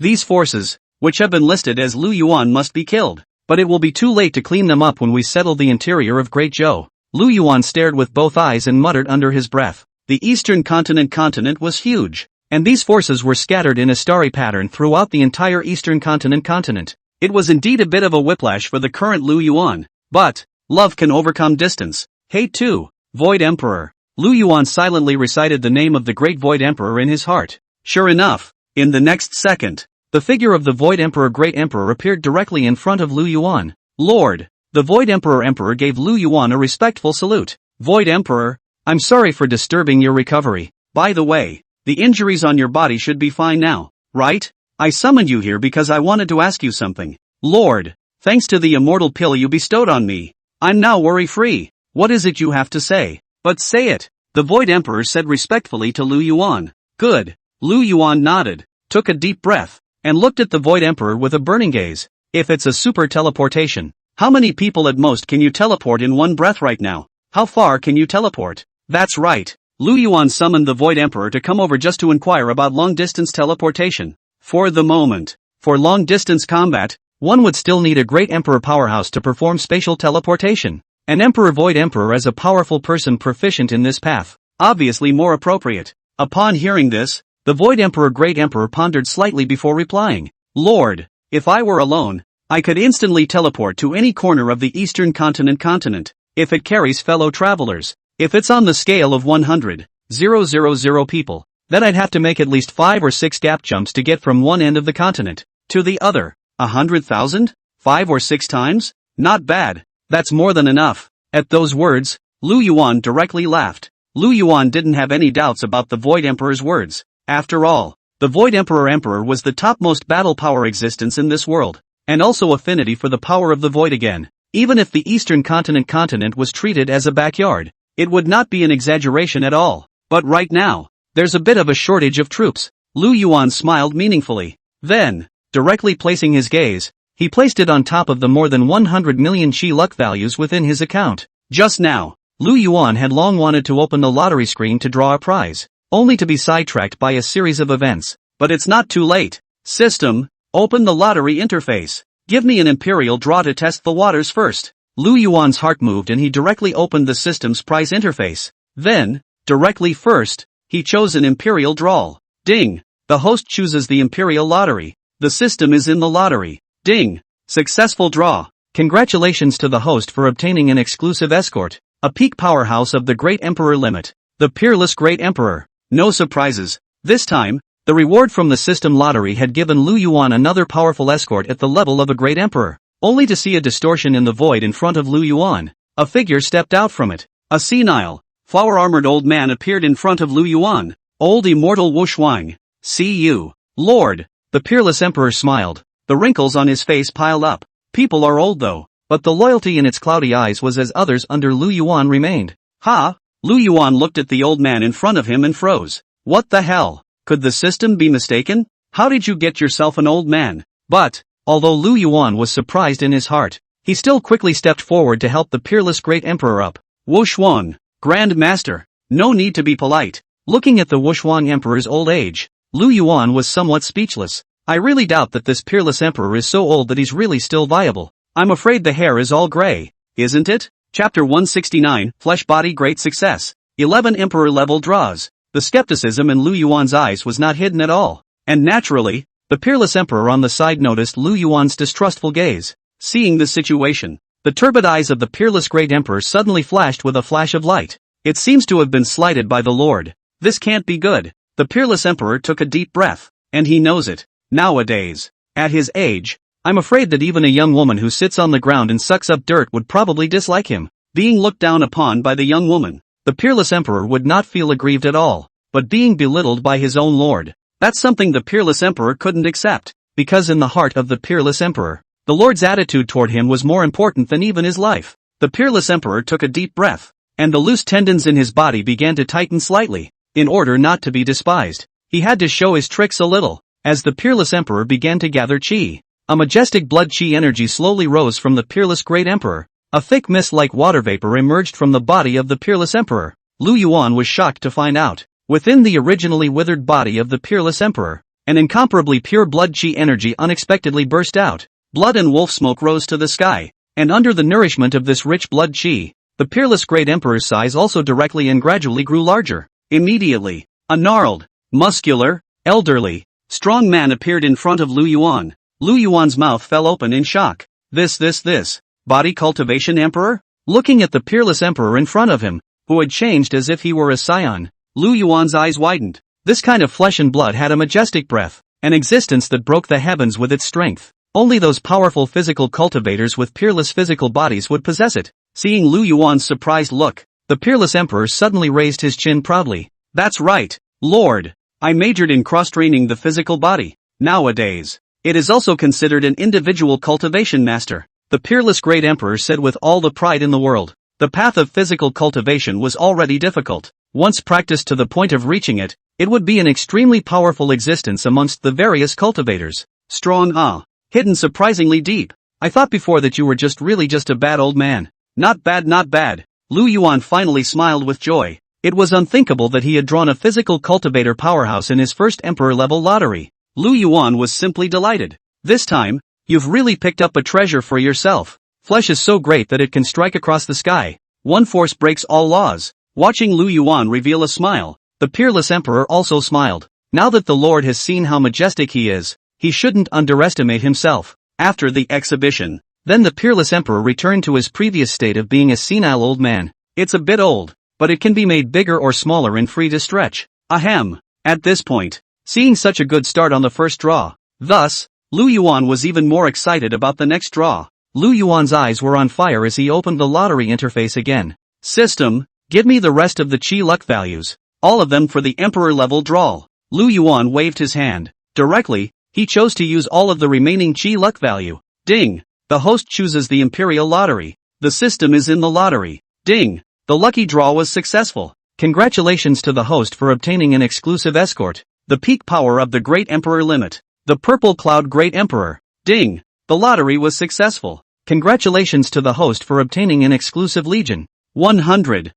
These forces, which have been listed as Lu Yuan, must be killed. But it will be too late to clean them up when we settle the interior of Great Zhou. Lu Yuan stared with both eyes and muttered under his breath. The Eastern continent was huge, and these forces were scattered in a starry pattern throughout the entire Eastern continent. It was indeed a bit of a whiplash for the current Lu Yuan. But love can overcome distance. Hate too. Void Emperor. Lu Yuan silently recited the name of the Great Void Emperor in his heart. Sure enough, in the next second, the figure of the Void Emperor Great Emperor appeared directly in front of Lu Yuan. Lord! The Void Emperor gave Lu Yuan a respectful salute. Void Emperor, I'm sorry for disturbing your recovery. By the way, the injuries on your body should be fine now, right? I summoned you here because I wanted to ask you something. Lord, thanks to the immortal pill you bestowed on me, I'm now worry-free. What is it you have to say? But say it, the Void Emperor said respectfully to Lu Yuan. Good. Lu Yuan nodded, took a deep breath, and looked at the Void Emperor with a burning gaze. If it's a super teleportation, how many people at most can you teleport in one breath right now? How far can you teleport? That's right. Lu Yuan summoned the Void Emperor to come over just to inquire about long-distance teleportation. For the moment, for long-distance combat, one would still need a great Emperor powerhouse to perform spatial teleportation. An Emperor Void Emperor as a powerful person proficient in this path, obviously more appropriate. Upon hearing this, the Void Emperor Great Emperor pondered slightly before replying. Lord, if I were alone, I could instantly teleport to any corner of the Eastern continent, if it carries fellow travelers. If it's on the scale of 100,000 people, then I'd have to make at least 5 or 6 gap jumps to get from one end of the continent to the other. 100,000? 5 or 6 times? Not bad. That's more than enough. At those words, Lu Yuan directly laughed. Lu Yuan didn't have any doubts about the Void Emperor's words. After all, the Void Emperor was the topmost battle power existence in this world, and also affinity for the power of the Void again. Even if the Eastern continent was treated as a backyard, it would not be an exaggeration at all. But right now, there's a bit of a shortage of troops. Lu Yuan smiled meaningfully. Then, directly placing his gaze, he placed it on top of the more than 100 million chi luck values within his account. Just now, Lu Yuan had long wanted to open the lottery screen to draw a prize, only to be sidetracked by a series of events. But it's not too late. System, open the lottery interface. Give me an imperial draw to test the waters first. Lu Yuan's heart moved and he directly opened the system's prize interface. Then, directly first, he chose an imperial draw. Ding! The host chooses the imperial lottery. The system is in the lottery. Ding! Successful draw. Congratulations to the host for obtaining an exclusive escort, a peak powerhouse of the Great Emperor limit. The peerless Great Emperor. No surprises. This time, the reward from the system lottery had given Lu Yuan another powerful escort at the level of a Great Emperor, only to see a distortion in the void in front of Lu Yuan. A figure stepped out from it. A senile, flower-armored old man appeared in front of Lu Yuan. Old immortal Wushwang. See you, Lord. The peerless emperor smiled. The wrinkles on his face piled up. People are old though, but the loyalty in its cloudy eyes was as others under Lu Yuan remained. Ha! Lu Yuan looked at the old man in front of him and froze. What the hell? Could the system be mistaken? How did you get yourself an old man? But, although Lu Yuan was surprised in his heart, he still quickly stepped forward to help the peerless Great Emperor up. Wushwang, Grand Master, no need to be polite. Looking at the Wushwang Emperor's old age, Lu Yuan was somewhat speechless. I really doubt that this peerless emperor is so old that he's really still viable. I'm afraid the hair is all gray, isn't it? Chapter 169, Flesh Body Great Success. 11 Emperor Level Draws. The skepticism in Lu Yuan's eyes was not hidden at all. And naturally, the peerless emperor on the side noticed Lu Yuan's distrustful gaze. Seeing the situation, the turbid eyes of the peerless Great Emperor suddenly flashed with a flash of light. It seems to have been slighted by the Lord. This can't be good. The peerless emperor took a deep breath. And he knows it. Nowadays, at his age, I'm afraid that even a young woman who sits on the ground and sucks up dirt would probably dislike him. Being looked down upon by the young woman, the peerless emperor would not feel aggrieved at all. But being belittled by his own lord, that's something the peerless emperor couldn't accept. Because in the heart of the peerless emperor, the lord's attitude toward him was more important than even his life. The peerless emperor took a deep breath, and the loose tendons in his body began to tighten slightly. In order not to be despised, he had to show his tricks a little. As the peerless emperor began to gather chi, a majestic blood chi energy slowly rose from the peerless Great Emperor. A thick mist-like water vapor emerged from the body of the peerless emperor. Lu Yuan was shocked to find out, within the originally withered body of the peerless emperor, an incomparably pure blood chi energy unexpectedly burst out. Blood and wolf smoke rose to the sky, and under the nourishment of this rich blood chi, the peerless Great Emperor's size also directly and gradually grew larger. Immediately, a gnarled, muscular, elderly, strong man appeared in front of Lu Yuan. Lu Yuan's mouth fell open in shock. This, body cultivation emperor? Looking at the peerless emperor in front of him, who had changed as if he were a scion, Lu Yuan's eyes widened. This kind of flesh and blood had a majestic breath, an existence that broke the heavens with its strength. Only those powerful physical cultivators with peerless physical bodies would possess it. Seeing Lu Yuan's surprised look, the peerless emperor suddenly raised his chin proudly. That's right, Lord. I majored in cross-training the physical body. Nowadays, it is also considered an individual cultivation master. The peerless Great Emperor said with all the pride in the world. The path of physical cultivation was already difficult. Once practiced to the point of reaching it, it would be an extremely powerful existence amongst the various cultivators. Strong hidden surprisingly deep. I thought before that you were really just a bad old man. Not bad. Lu Yuan finally smiled with joy. It was unthinkable that he had drawn a physical cultivator powerhouse in his first emperor-level lottery. Lu Yuan was simply delighted. This time, you've really picked up a treasure for yourself. Flesh is so great that it can strike across the sky. One force breaks all laws. Watching Lu Yuan reveal a smile, the peerless emperor also smiled. Now that the Lord has seen how majestic he is, he shouldn't underestimate himself. After the exhibition, then the peerless emperor returned to his previous state of being a senile old man. It's a bit old, but it can be made bigger or smaller and free to stretch. Ahem. At this point, seeing such a good start on the first draw, thus, Lu Yuan was even more excited about the next draw. Lu Yuan's eyes were on fire as he opened the lottery interface again. System, give me the rest of the chi luck values. All of them for the emperor level draw. Lu Yuan waved his hand. Directly, he chose to use all of the remaining chi luck value. Ding! The host chooses the Imperial Lottery. The system is in the lottery. Ding! The lucky draw was successful. Congratulations to the host for obtaining an exclusive escort. The peak power of the Great Emperor limit. The Purple Cloud Great Emperor. Ding! The lottery was successful. Congratulations to the host for obtaining an exclusive legion. 100,000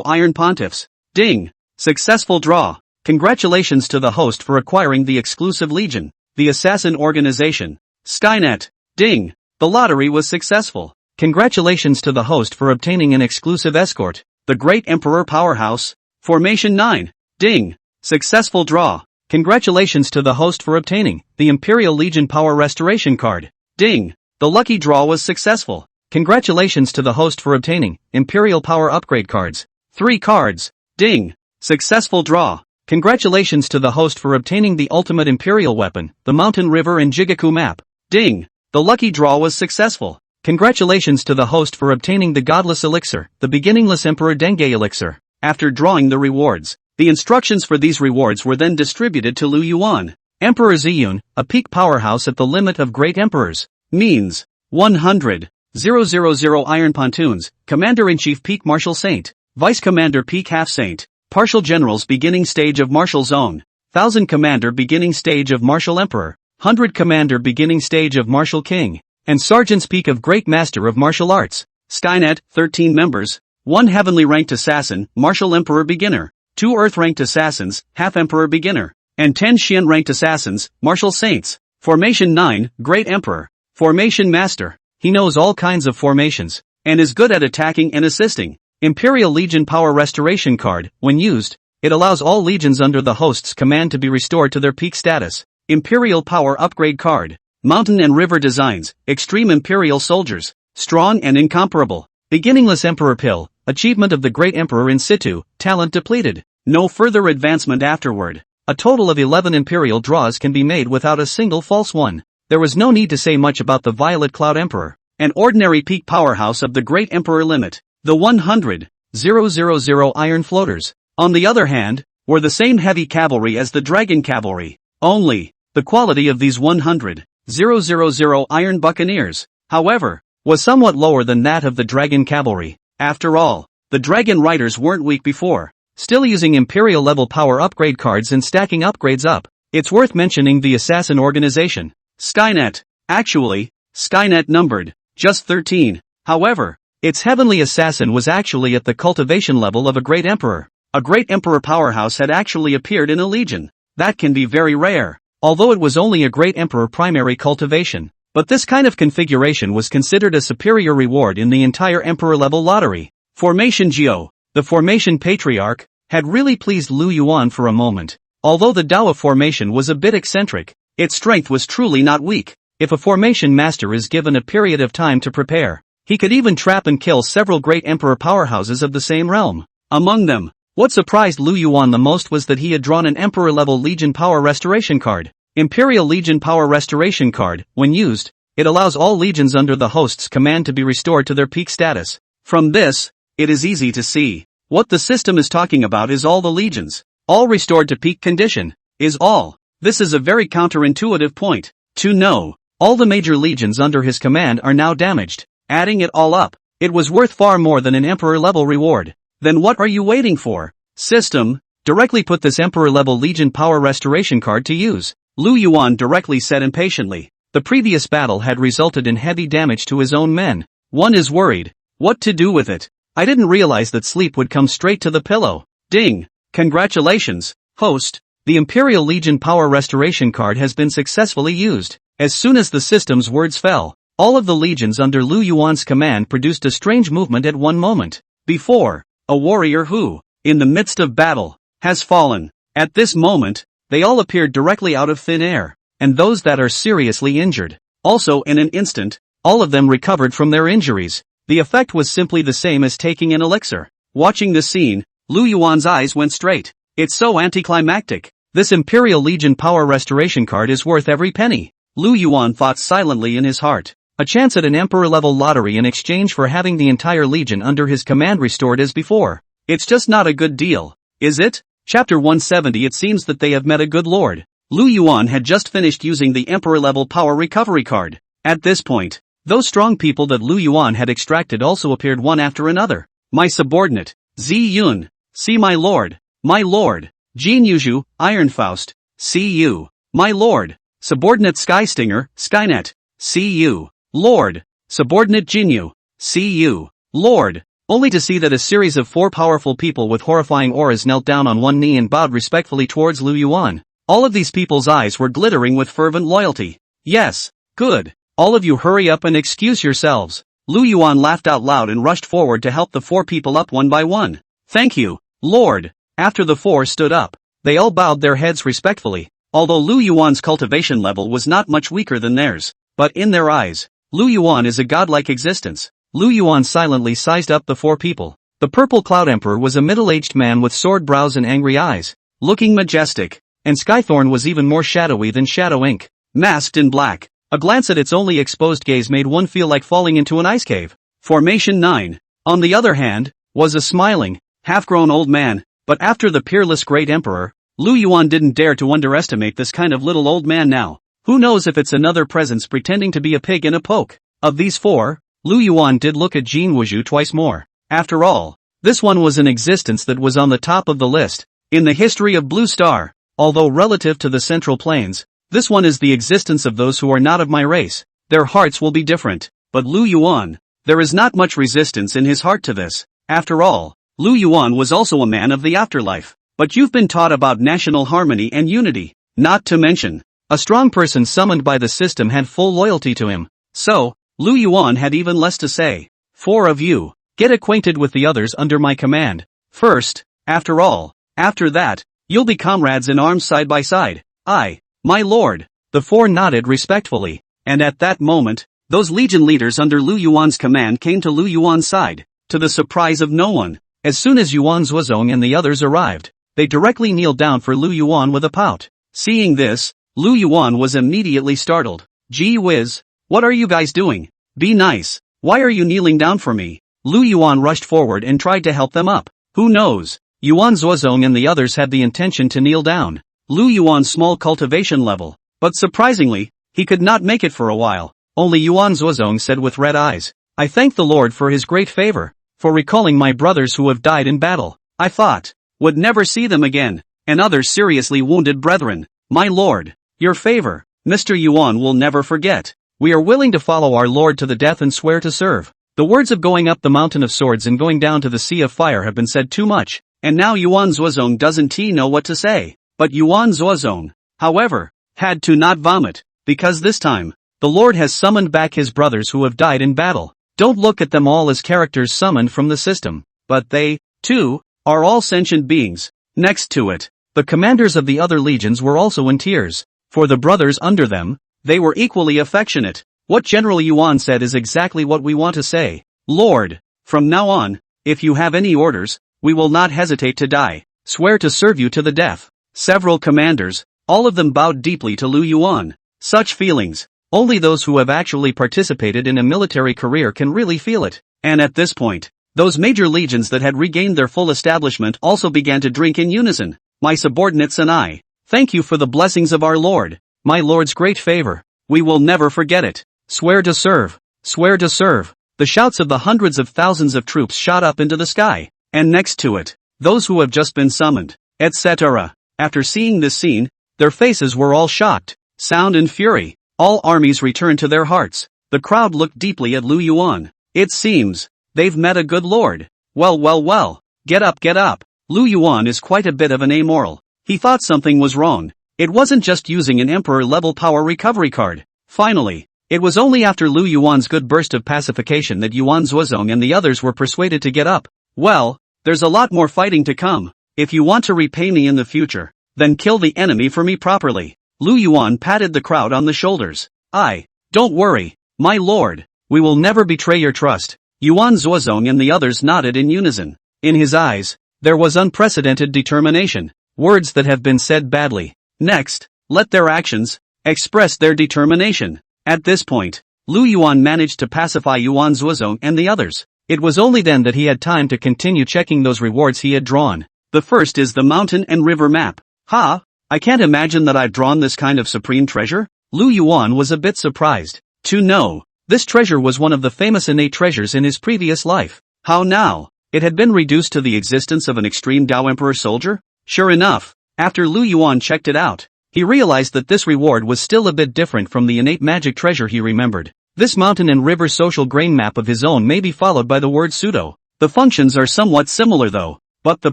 Iron Pontiffs. Ding! Successful draw. Congratulations to the host for acquiring the exclusive legion. The Assassin Organization. Skynet. Ding! The lottery was successful. Congratulations to the host for obtaining an exclusive escort. The Great Emperor Powerhouse. Formation 9. Ding! Successful draw. Congratulations to the host for obtaining the Imperial Legion Power Restoration card. Ding! The lucky draw was successful. Congratulations to the host for obtaining Imperial Power Upgrade cards. 3 cards. Ding! Successful draw. Congratulations to the host for obtaining the ultimate Imperial weapon, the Mountain River and Jigaku map. Ding! The lucky draw was successful. Congratulations to the host for obtaining the Godless Elixir, the Beginningless Emperor Denge Elixir. After drawing the rewards, the instructions for these rewards were then distributed to Lu Yuan. Emperor Ziyun, a peak powerhouse at the limit of Great Emperors. Means 100,000 Iron Pontoons, Commander-in-Chief Peak Martial Saint, Vice Commander Peak Half Saint, Partial Generals Beginning Stage of Martial Zone, 1000 Commander Beginning Stage of Martial Emperor, 100 Commander Beginning Stage of Martial King, and Sergeant's Peak of Great Master of Martial Arts. Skynet, 13 members, 1 Heavenly Ranked Assassin, Martial Emperor Beginner, 2 Earth Ranked Assassins, Half Emperor Beginner, and 10 Xian Ranked Assassins, Martial Saints. Formation 9, Great Emperor. Formation Master. He knows all kinds of formations, and is good at attacking and assisting. Imperial Legion Power Restoration card. When used, it allows all legions under the host's command to be restored to their peak status. Imperial Power Upgrade card. Mountain and River Designs. Extreme Imperial Soldiers. Strong and incomparable. Beginningless Emperor Pill. Achievement of the Great Emperor in situ. Talent depleted. No further advancement afterward. A total of 11 Imperial draws can be made without a single false one. There was no need to say much about the Violet Cloud Emperor. An ordinary peak powerhouse of the Great Emperor limit. The 100,000 Iron Floaters, on the other hand, were the same heavy cavalry as the Dragon Cavalry. Only, the quality of these 100,000 Iron Buccaneers, however, was somewhat lower than that of the Dragon Cavalry. After all, the Dragon Riders weren't weak before, still using Imperial level power upgrade cards and stacking upgrades up. It's worth mentioning the Assassin Organization. Skynet. Actually, Skynet numbered just 13. However, its heavenly assassin was actually at the cultivation level of a Great Emperor. A Great Emperor powerhouse had actually appeared in a legion. That can be very rare, although it was only a Great Emperor primary cultivation. But this kind of configuration was considered a superior reward in the entire Emperor level lottery. Formation Geo, the Formation Patriarch, had really pleased Lu Yuan for a moment. Although the Dawa formation was a bit eccentric, its strength was truly not weak. If a formation master is given a period of time to prepare, he could even trap and kill several Great Emperor powerhouses of the same realm. Among them, what surprised Lu Yuan the most was that he had drawn an Emperor-level Legion Power Restoration card. Imperial Legion Power Restoration card. When used, it allows all legions under the host's command to be restored to their peak status. From this, it is easy to see. What the system is talking about is all the legions, all restored to peak condition, is all. This is a very counterintuitive point. To know, all the major legions under his command are now damaged. Adding it all up, it was worth far more than an Emperor-level reward. Then what are you waiting for? System, directly put this Emperor-level Legion Power Restoration card to use. Lu Yuan directly said impatiently. The previous battle had resulted in heavy damage to his own men. One is worried. What to do with it? I didn't realize that sleep would come straight to the pillow. Ding! Congratulations, host. The Imperial Legion Power Restoration card has been successfully used. As soon as the system's words fell, all of the legions under Lu Yuan's command produced a strange movement at one moment. Before, a warrior who, in the midst of battle, has fallen. At this moment, they all appeared directly out of thin air, and those that are seriously injured. Also in an instant, all of them recovered from their injuries. The effect was simply the same as taking an elixir. Watching the scene, Lu Yuan's eyes went straight. It's so anticlimactic. This Imperial Legion Power Restoration card is worth every penny. Lu Yuan thought silently in his heart. A chance at an Emperor-level lottery in exchange for having the entire legion under his command restored as before. It's just not a good deal, is it? Chapter 170. It seems that they have met a good lord. Lu Yuan had just finished using the Emperor-level power recovery card. At this point, those strong people that Lu Yuan had extracted also appeared one after another. My subordinate, Zi Yun. See my lord. My lord. Jin Yuzhu, Iron Faust. See you. My lord. Subordinate Sky Stinger, Skynet. See you. Lord. Subordinate Jinyu. See you. Lord. Only to see that a series of 4 powerful people with horrifying auras knelt down on one knee and bowed respectfully towards Lu Yuan. All of these people's eyes were glittering with fervent loyalty. Yes. Good. All of you hurry up and excuse yourselves. Lu Yuan laughed out loud and rushed forward to help the 4 people up one by one. Thank you, Lord. After the 4 stood up, they all bowed their heads respectfully, although Lu Yuan's cultivation level was not much weaker than theirs. But in their eyes, Lu Yuan is a godlike existence. Lu Yuan silently sized up the 4 people. The Purple Cloud Emperor was a middle-aged man with sword brows and angry eyes, looking majestic, and Skythorn was even more shadowy than Shadow Ink, masked in black. A glance at its only exposed gaze made one feel like falling into an ice cave. Formation 9, on the other hand, was a smiling, half-grown old man, but after the peerless great emperor, Lu Yuan didn't dare to underestimate this kind of little old man now. Who knows if it's another presence pretending to be a pig in a poke. Of these 4, Lu Yuan did look at Jin Wuzhu twice more. After all, this one was an existence that was on the top of the list, in the history of Blue Star. Although relative to the Central Plains, this one is the existence of those who are not of my race. Their hearts will be different, but Lu Yuan, there is not much resistance in his heart to this. After all, Lu Yuan was also a man of the afterlife. But you've been taught about national harmony and unity, not to mention, a strong person summoned by the system had full loyalty to him. So, Lu Yuan had even less to say. 4 of you, get acquainted with the others under my command. First, after all, after that, you'll be comrades in arms side by side. My lord. The 4 nodded respectfully, and at that moment, those legion leaders under Lu Yuan's command came to Lu Yuan's side, to the surprise of no one. As soon as Yuan Zuozong and the others arrived, they directly kneeled down for Lu Yuan with a pout. Seeing this, Lu Yuan was immediately startled. Gee whiz, what are you guys doing? Be nice. Why are you kneeling down for me? Lu Yuan rushed forward and tried to help them up. Who knows? Yuan Zuozong and the others had the intention to kneel down. Lu Yuan's small cultivation level, but surprisingly, he could not make it for a while. Only Yuan Zuozong said with red eyes, I thank the Lord for his great favor, for recalling my brothers who have died in battle. I thought, would never see them again, and other seriously wounded brethren. My lord, your favor, Mr. Yuan will never forget. We are willing to follow our lord to the death and swear to serve. The words of going up the mountain of swords and going down to the sea of fire have been said too much, and now Yuan Zuozong doesn't know what to say. But Yuan Zuozong, however, had to not vomit, because this time, the Lord has summoned back his brothers who have died in battle. Don't look at them all as characters summoned from the system, but they, too, are all sentient beings. Next to it, the commanders of the other legions were also in tears. For the brothers under them, they were equally affectionate. What General Yuan said is exactly what we want to say. Lord, from now on, if you have any orders, we will not hesitate to die. Swear to serve you to the death. Several commanders, all of them bowed deeply to Lu Yuan. Such feelings, only those who have actually participated in a military career can really feel it. And at this point, those major legions that had regained their full establishment also began to drink in unison. My subordinates and I, thank you for the blessings of our Lord. My Lord's great favor. We will never forget it. Swear to serve. Swear to serve. The shouts of the hundreds of thousands of troops shot up into the sky. And next to it, those who have just been summoned, etc. After seeing this scene, their faces were all shocked, sound and fury. All armies returned to their hearts. The crowd looked deeply at Lu Yuan. It seems, they've met a good lord. Well. Get up. Lu Yuan is quite a bit of an amoral. He thought something was wrong. It wasn't just using an emperor-level power recovery card. Finally, it was only after Lu Yuan's good burst of pacification that Yuan Zuozong and the others were persuaded to get up. Well, there's a lot more fighting to come. If you want to repay me in the future, then kill the enemy for me properly. Lu Yuan patted the crowd on the shoulders. Don't worry, my lord. We will never betray your trust. Yuan Zuozong and the others nodded in unison. In his eyes, there was unprecedented determination. Words that have been said badly. Next, let their actions express their determination. At this point, Lu Yuan managed to pacify Yuan Zuozong and the others. It was only then that he had time to continue checking those rewards he had drawn. The first is the mountain and river map. I can't imagine that I've drawn this kind of supreme treasure? Lu Yuan was a bit surprised to know this treasure was one of the famous innate treasures in his previous life. How now? It had been reduced to the existence of an extreme Dao Emperor soldier? Sure enough, after Lu Yuan checked it out, he realized that this reward was still a bit different from the innate magic treasure he remembered. This mountain and river social grain map of his own may be followed by the word pseudo. The functions are somewhat similar though, but the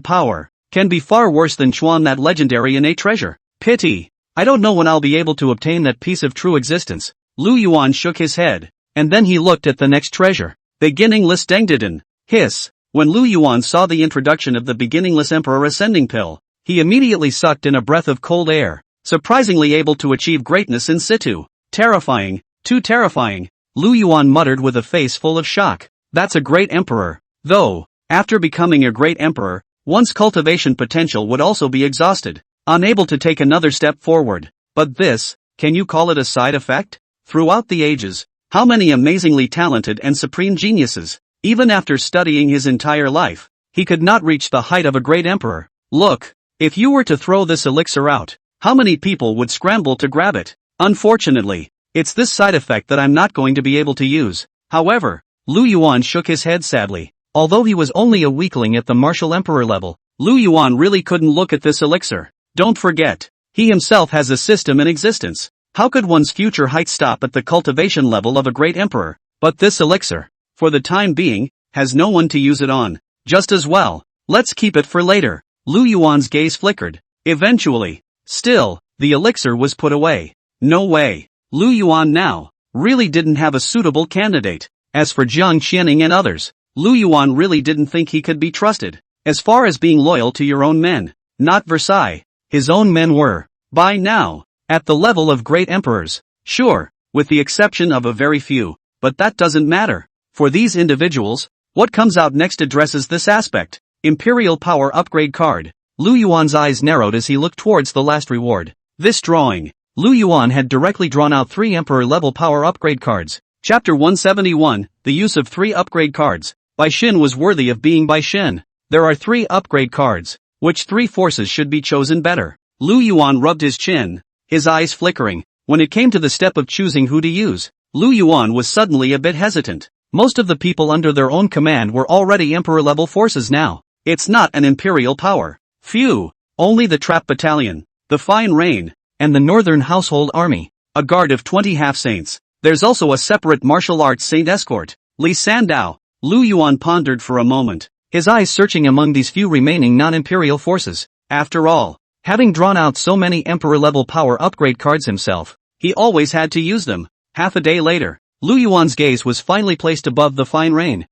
power can be far worse than Chuan, that legendary innate treasure. Pity. I don't know when I'll be able to obtain that piece of true existence. Lu Yuan shook his head, and then he looked at the next treasure. Beginningless Dengdiden. Hiss. When Lu Yuan saw the introduction of the beginningless Emperor Ascending Pill, he immediately sucked in a breath of cold air, surprisingly able to achieve greatness in situ. Terrifying, too terrifying, Lu Yuan muttered with a face full of shock. That's a great emperor. Though, after becoming a great emperor, one's cultivation potential would also be exhausted, unable to take another step forward. But this, can you call it a side effect? Throughout the ages, how many amazingly talented and supreme geniuses, even after studying his entire life, he could not reach the height of a great emperor. Look, if you were to throw this elixir out, how many people would scramble to grab it? Unfortunately, it's this side effect that I'm not going to be able to use. However, Lu Yuan shook his head sadly. Although he was only a weakling at the martial emperor level, Lu Yuan really couldn't look at this elixir. Don't forget, he himself has a system in existence. How could one's future height stop at the cultivation level of a great emperor? But this elixir, for the time being, has no one to use it on. Just as well, let's keep it for later. Lu Yuan's gaze flickered. Eventually, still, the elixir was put away. No way. Lu Yuan now really didn't have a suitable candidate. As for Jiang Qianing and others, Lu Yuan really didn't think he could be trusted. As far as being loyal to your own men, not Versailles, his own men were, by now, at the level of great emperors. Sure, with the exception of a very few, but that doesn't matter. For these individuals, what comes out next addresses this aspect. Imperial Power Upgrade Card. Lu Yuan's eyes narrowed as he looked towards the last reward. This drawing, Lu Yuan had directly drawn out 3 Emperor-level power upgrade cards. Chapter 171, the use of 3 upgrade cards. Bai Xin was worthy of being Bai Xin. There are 3 upgrade cards. Which 3 forces should be chosen better? Lu Yuan rubbed his chin, his eyes flickering. When it came to the step of choosing who to use, Lu Yuan was suddenly a bit hesitant. Most of the people under their own command were already Emperor-level forces now. It's not an imperial power. Phew. Only the Trap Battalion, the Fine Rain, and the Northern Household Army. A guard of 20 half-saints. There's also a separate martial arts saint escort. Li Sandao. Lu Yuan pondered for a moment, his eyes searching among these few remaining non-imperial forces. After all, having drawn out so many Emperor-level power upgrade cards himself, he always had to use them. Half a day later, Lu Yuan's gaze was finally placed above the Fine Rain.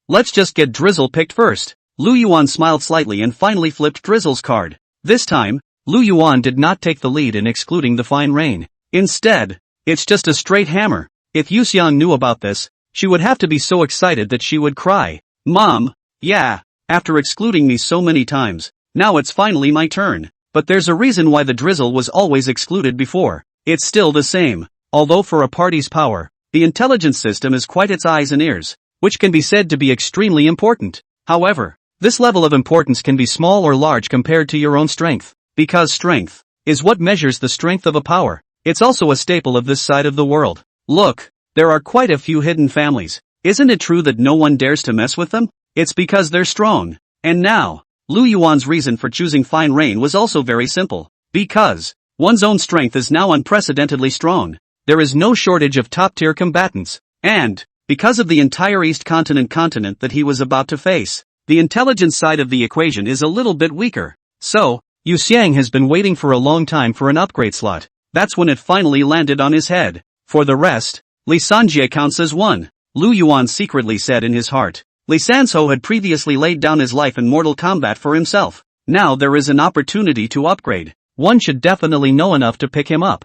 Let's just get Drizzle picked first. Lu Yuan smiled slightly and finally flipped Drizzle's card. This time, Lu Yuan did not take the lead in excluding the Fine Rain. Instead, it's just a straight hammer. If Yu Xiang knew about this, she would have to be so excited that she would cry. Mom, yeah, after excluding me so many times, now it's finally my turn. But there's a reason why the Drizzle was always excluded before. It's still the same. Although for a party's power, the intelligence system is quite its eyes and ears, which can be said to be extremely important. However, this level of importance can be small or large compared to your own strength, because strength is what measures the strength of a power. It's also a staple of this side of the world. Look, there are quite a few hidden families. Isn't it true that no one dares to mess with them? It's because they're strong. And now, Lu Yuan's reason for choosing Fine Rain was also very simple. Because one's own strength is now unprecedentedly strong. There is no shortage of top-tier combatants. And, because of the entire East continent that he was about to face, the intelligence side of the equation is a little bit weaker. So, Yu Xiang has been waiting for a long time for an upgrade slot. That's when it finally landed on his head. For the rest, Li Sanjie counts as one. Lu Yuan secretly said in his heart. Li Sanzhou had previously laid down his life in mortal combat for himself. Now there is an opportunity to upgrade. One should definitely know enough to pick him up.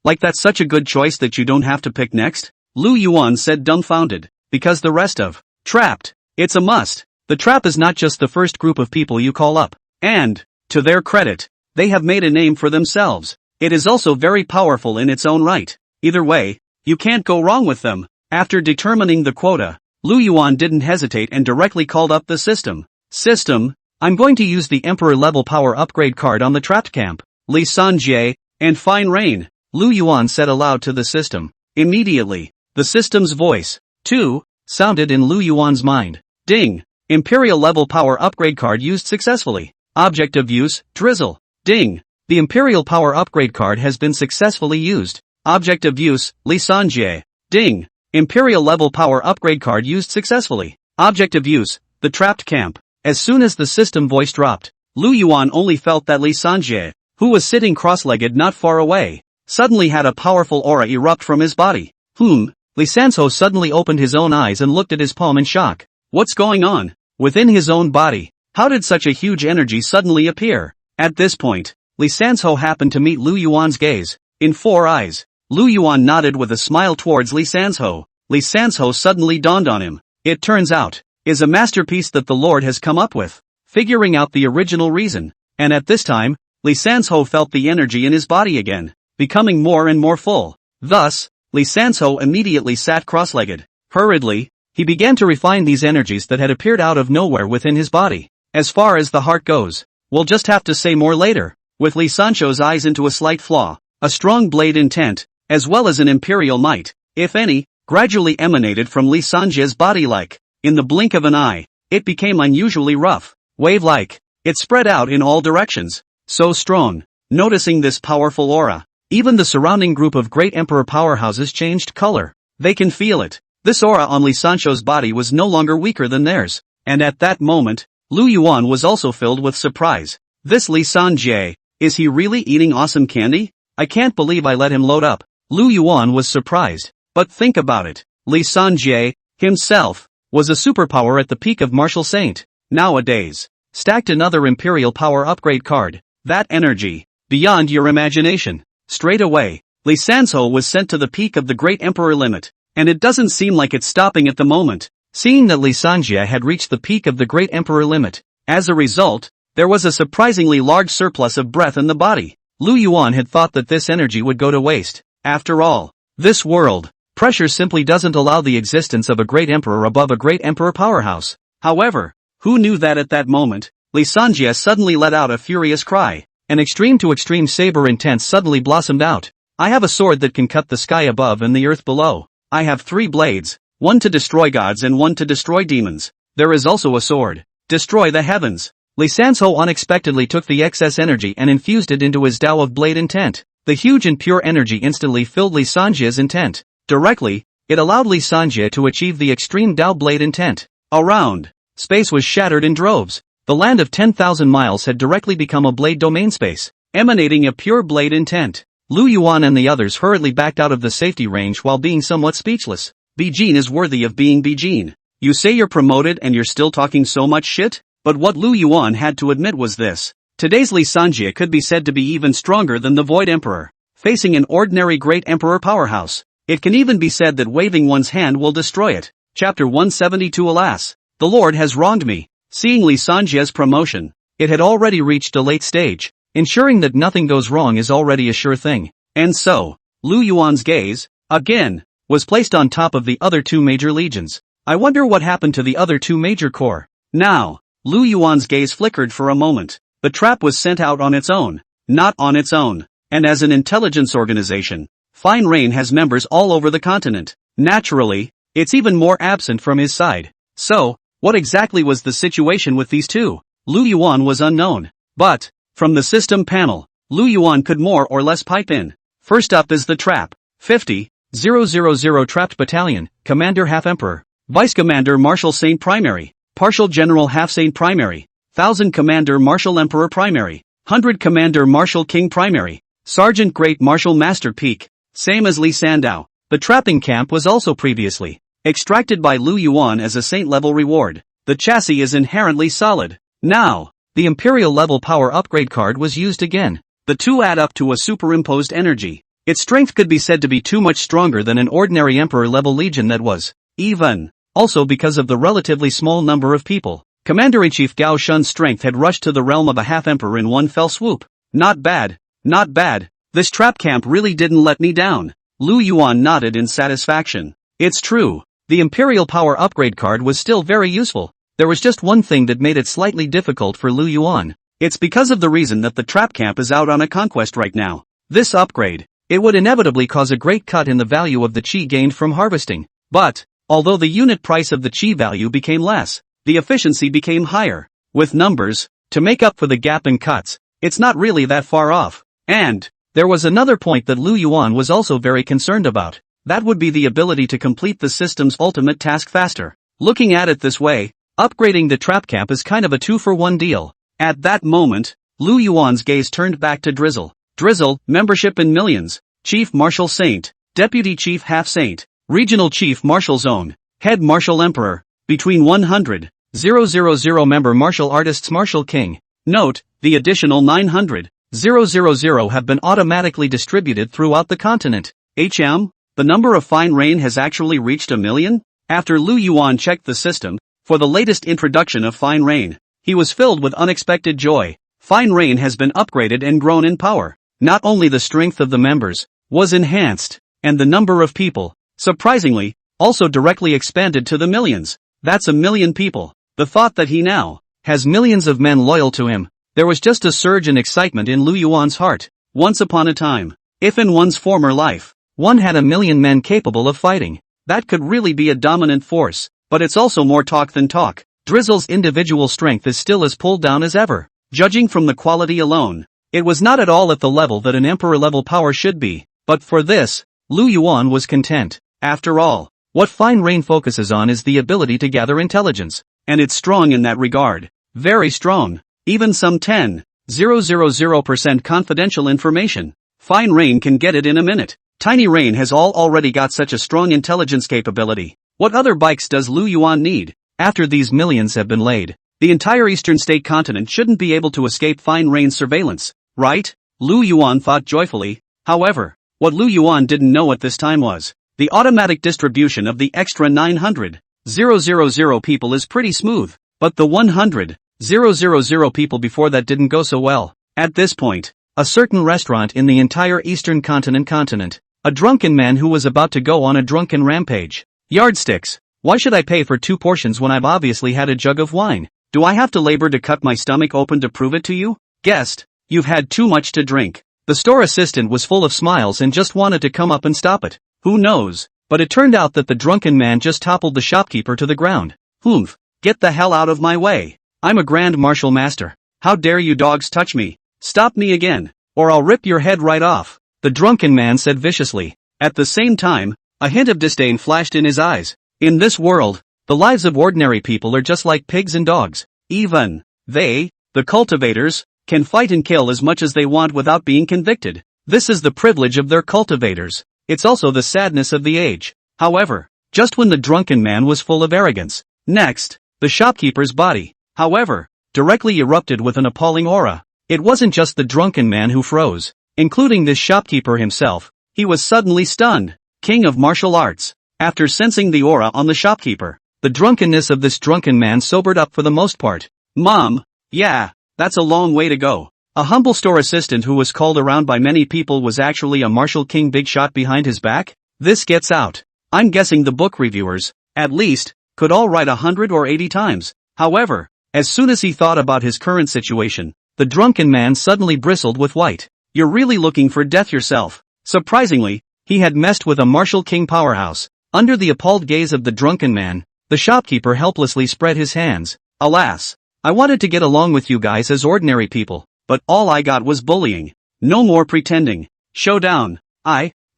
Like that's such a good choice that you don't have to pick next? Lu Yuan said dumbfounded. Because the rest of Trapped. It's a must. The Trap is not just the first group of people you call up. And, to their credit, they have made a name for themselves. It is also very powerful in its own right. Either way, you can't go wrong with them. After determining the quota, Lu Yuan didn't hesitate and directly called up the system. System, I'm going to use the Emperor level power upgrade card on the trapped camp. Li Sanjie, and fine rain, Lu Yuan said aloud to the system. Immediately, the system's voice, too, sounded in Lu Yuan's mind. Ding! Imperial level power upgrade card used successfully. Object of use, drizzle. Ding! The Imperial power upgrade card has been successfully used. Object of use, Li Sanjie. Ding! Imperial level power upgrade card used successfully. Object of use, the trapped camp. As soon as the system voice dropped, Lu Yuan only felt that Li Sanjie, who was sitting cross-legged not far away, suddenly had a powerful aura erupt from his body. Li Sanzhou suddenly opened his own eyes and looked at his palm in shock. What's going on? Within his own body, how did such a huge energy suddenly appear? At this point, Li Sanzhou happened to meet Lu Yuan's gaze. In 4 eyes, Lu Yuan nodded with a smile towards Li Sanzhou. Li Sanzhou suddenly dawned on him. It turns out, is a masterpiece that the Lord has come up with, figuring out the original reason. And at this time, Li Sanzhou felt the energy in his body again, becoming more and more full. Thus, Li Sanzhou immediately sat cross-legged. Hurriedly, he began to refine these energies that had appeared out of nowhere within his body. As far as the heart goes, we'll just have to say more later. With Li Sanzhou's eyes into a slight flaw, a strong blade intent, as well as an imperial might, if any, gradually emanated from Li Sanjie's body like, in the blink of an eye, it became unusually rough, wave-like. It spread out in all directions, so strong. Noticing this powerful aura, even the surrounding group of great emperor powerhouses changed color. They can feel it. This aura on Li Sanzhou's body was no longer weaker than theirs, and at that moment, Lu Yuan was also filled with surprise. This Li Sanjie, is he really eating awesome candy? I can't believe I let him load up. Lu Yuan was surprised. But think about it. Li Sanjie, himself, was a superpower at the peak of martial saint. Nowadays, stacked another imperial power upgrade card. That energy, beyond your imagination. Straight away, Li Sanzhou was sent to the peak of the great emperor limit, and it doesn't seem like it's stopping at the moment. Seeing that Li Sanjie had reached the peak of the great emperor limit, as a result, there was a surprisingly large surplus of breath in the body. Lu Yuan had thought that this energy would go to waste. After all, this world, pressure simply doesn't allow the existence of a great emperor above a great emperor powerhouse. However, who knew that at that moment, Li Sanjie suddenly let out a furious cry. An extreme to extreme saber intent suddenly blossomed out. I have a sword that can cut the sky above and the earth below. I have 3 blades, one to destroy gods and one to destroy demons. There is also a sword. Destroy the heavens. Li Sanzhou unexpectedly took the excess energy and infused it into his Tao of blade intent. The huge and pure energy instantly filled Li Sanjie's intent. Directly, it allowed Li Sanjie to achieve the extreme Tao blade intent. Around, space was shattered in droves. The land of 10,000 miles had directly become a blade domain space, emanating a pure blade intent. Lu Yuan and the others hurriedly backed out of the safety range while being somewhat speechless. Bijin is worthy of being Bijin. You say you're promoted and you're still talking so much shit? But what Lu Yuan had to admit was this. Today's Li Sanjie could be said to be even stronger than the Void Emperor, facing an ordinary great emperor powerhouse. It can even be said that waving one's hand will destroy it. Chapter 172. Alas, the Lord has wronged me. Seeing Li Sanjie's promotion, it had already reached a late stage. Ensuring that nothing goes wrong is already a sure thing. And so, Lu Yuan's gaze, again, was placed on top of the other 2 major legions. I wonder what happened to the other 2 major corps. Now, Lu Yuan's gaze flickered for a moment. The trap was sent out on its own, not on its own. And as an intelligence organization, Fine Rain has members all over the continent. Naturally, it's even more absent from his side. So, what exactly was the situation with these 2? Lu Yuan was unknown. But, from the system panel, Lu Yuan could more or less pipe in. First up is the trap. 50,000 Trapped Battalion, Commander Half-Emperor, Vice Commander Marshal Saint Primary, Partial General Half-Saint Primary, 1000 Commander Marshal Emperor Primary, 100 Commander Marshal King Primary, Sergeant Great Marshal Master Peak, same as Li Sanzhou. The trapping camp was also previously extracted by Lu Yuan as a saint-level reward. The chassis is inherently solid. Now, the Imperial level power upgrade card was used again. The 2 add up to a superimposed energy. Its strength could be said to be too much stronger than an ordinary Emperor level legion that was. Even. Also because of the relatively small number of people. Commander-in-Chief Gao Shun's strength had rushed to the realm of a half-emperor in one fell swoop. Not bad. Not bad. This trap camp really didn't let me down. Lu Yuan nodded in satisfaction. It's true. The Imperial power upgrade card was still very useful. there was just one thing that made it slightly difficult for Lu Yuan. It's because of the reason that the trap camp is out on a conquest right now. This upgrade, it would inevitably cause a great cut in the value of the chi gained from harvesting. But, although the unit price of the chi value became less, the efficiency became higher. With numbers, to make up for the gap in cuts, it's not really that far off. And, there was another point that Lu Yuan was also very concerned about. That would be the ability to complete the system's ultimate task faster. Looking at it this way, upgrading the trap camp is kind of a 2-for-1 deal. At that moment, Lu Yuan's gaze turned back to Drizzle. Drizzle, membership in millions, Chief Martial Saint, Deputy Chief Half Saint, Regional Chief Martial Zone, Head Martial Emperor, between 100,000 member martial artists Martial King. Note, the additional 900,000 have been automatically distributed throughout the continent. The number of Fine Rain has actually reached 1 million? After Lu Yuan checked the system, for the latest introduction of Fine Rain, he was filled with unexpected joy. Fine Rain has been upgraded and grown in power. Not only the strength of the members was enhanced, and the number of people, surprisingly, also directly expanded to the millions. That's 1 million people. The thought that he now has millions of men loyal to him. There was just a surge in excitement in Lu Yuan's heart. Once upon a time, if in one's former life, one had 1 million men capable of fighting, that could really be a dominant force, but it's also more talk than talk. Drizzle's individual strength is still as pulled down as ever. Judging from the quality alone, it was not at all at the level that an emperor-level power should be, but for this, Lu Yuan was content. After all, what Fine Rain focuses on is the ability to gather intelligence, and it's strong in that regard. Very strong. Even some 10,000% confidential information. Fine Rain can get it in a minute. Tiny Rain has already got such a strong intelligence capability. What other bikes does Lu Yuan need? After these millions have been laid, the entire eastern state continent shouldn't be able to escape Fine Rain's surveillance, right? Lu Yuan thought joyfully. However, what Lu Yuan didn't know at this time was, the automatic distribution of the extra 900,000 people is pretty smooth, but the 100,000 people before that didn't go so well. At this point, a certain restaurant in the entire eastern continent, a drunken man who was about to go on a drunken rampage. Yardsticks. Why should I pay for 2 portions when I've obviously had a jug of wine? Do I have to labor to cut my stomach open to prove it to you? Guest, you've had too much to drink. The store assistant was full of smiles and just wanted to come up and stop it. Who knows? But it turned out that the drunken man just toppled the shopkeeper to the ground. Humph. Get the hell out of my way. I'm a grand martial master. How dare you dogs touch me? Stop me again, or I'll rip your head right off, the drunken man said viciously. At the same time, a hint of disdain flashed in his eyes. In this world, the lives of ordinary people are just like pigs and dogs. Even they, the cultivators, can fight and kill as much as they want without being convicted. This is the privilege of their cultivators. It's also the sadness of the age. However, just when the drunken man was full of arrogance, next, the shopkeeper's body, however, directly erupted with an appalling aura. It wasn't just the drunken man who froze, including this shopkeeper himself. He was suddenly stunned. King of martial arts. After sensing the aura on the shopkeeper, the drunkenness of this drunken man sobered up for the most part. Mom, yeah, that's a long way to go. A humble store assistant who was called around by many people was actually a martial king big shot behind his back? This gets out. I'm guessing the book reviewers, at least, could all write 100 or 80 times. However, as soon as he thought about his current situation, the drunken man suddenly bristled with white. You're really looking for death yourself. Surprisingly, he had messed with a martial king powerhouse. Under the appalled gaze of the drunken man, the shopkeeper helplessly spread his hands. Alas, I wanted to get along with you guys as ordinary people, but all I got was bullying. No more pretending. Showdown.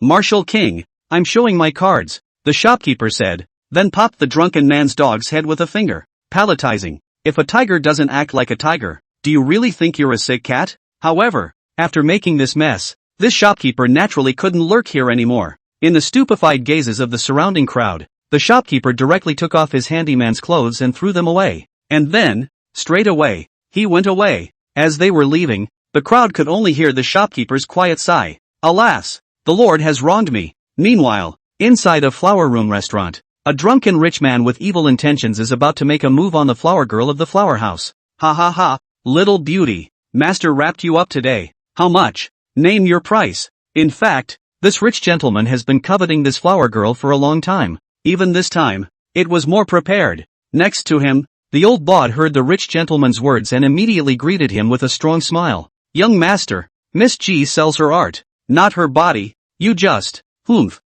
Martial King, I'm showing my cards, the shopkeeper said, then popped the drunken man's dog's head with a finger. Palatizing. If a tiger doesn't act like a tiger, do you really think you're a sick cat? However, after making this mess, this shopkeeper naturally couldn't lurk here anymore. In the stupefied gazes of the surrounding crowd, the shopkeeper directly took off his handyman's clothes and threw them away. And then, straight away, he went away. As they were leaving, the crowd could only hear the shopkeeper's quiet sigh. Alas, the Lord has wronged me. Meanwhile, inside a flower room restaurant, a drunken rich man with evil intentions is about to make a move on the flower girl of the flower house. Ha ha ha, little beauty, master wrapped you up today. How much? Name your price. In fact, this rich gentleman has been coveting this flower girl for a long time. Even this time, it was more prepared. Next to him, The old bawd heard the rich gentleman's words and immediately greeted him with a strong smile. Young master, Miss G sells her art, not her body. You just,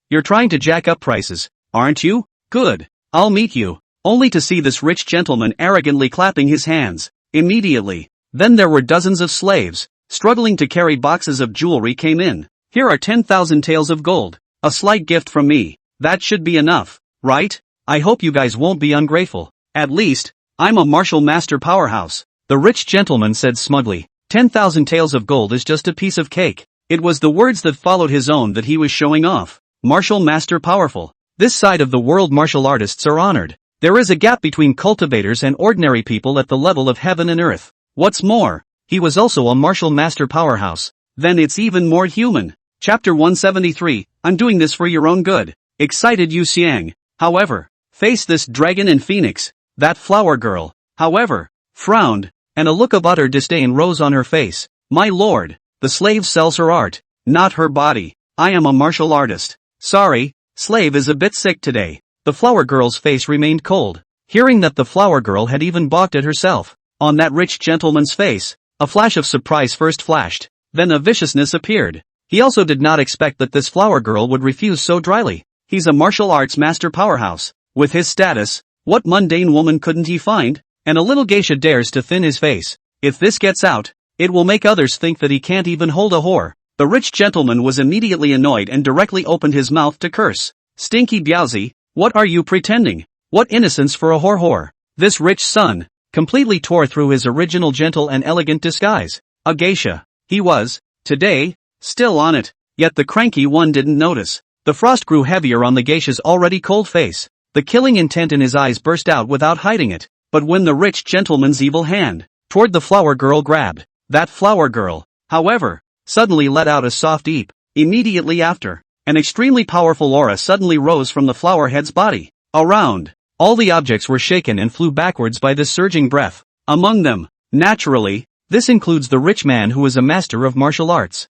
you're trying to jack up prices, aren't you? Good. I'll meet you. Only to see this rich gentleman arrogantly clapping his hands. Immediately. Then there were dozens of slaves, struggling to carry boxes of jewelry came in. Here are 10,000 taels of gold. A slight gift from me. That should be enough, right? I hope you guys won't be ungrateful. At least, I'm a martial master powerhouse. The rich gentleman said smugly. 10,000 taels of gold is just a piece of cake. It was the words that followed his own that he was showing off. Martial master powerful. This side of the world martial artists are honored. There is a gap between cultivators and ordinary people at the level of heaven and earth. What's more, he was also a martial master powerhouse. Then it's even more human. Chapter 173, I'm doing this for your own good. Excited Yu Xiang, however, faced this dragon and phoenix. That flower girl, however, frowned, and a look of utter disdain rose on her face. My lord, the slave sells her art, not her body. I am a martial artist. Sorry, slave is a bit sick today. The flower girl's face remained cold. Hearing that the flower girl had even balked at herself, on that rich gentleman's face, a flash of surprise first flashed, then a viciousness appeared. He also did not expect that this flower girl would refuse so dryly. He's a martial arts master powerhouse. With his status, what mundane woman couldn't he find? And a little geisha dares to thin his face. If this gets out, it will make others think that he can't even hold a whore. The rich gentleman was immediately annoyed and directly opened his mouth to curse. Stinky Biaozi, what are you pretending? What innocence for a whore. This rich son, completely tore through his original gentle and elegant disguise. A geisha. He was, today, still on it. Yet the cranky one didn't notice. The frost grew heavier on the geisha's already cold face. The killing intent in his eyes burst out without hiding it. But when the rich gentleman's evil hand, toward the flower girl grabbed, that flower girl, however, suddenly let out a soft eep. Immediately after, an extremely powerful aura suddenly rose from the flower head's body. Around, all the objects were shaken and flew backwards by this surging breath. Among them, naturally, this includes the rich man who is a master of martial arts.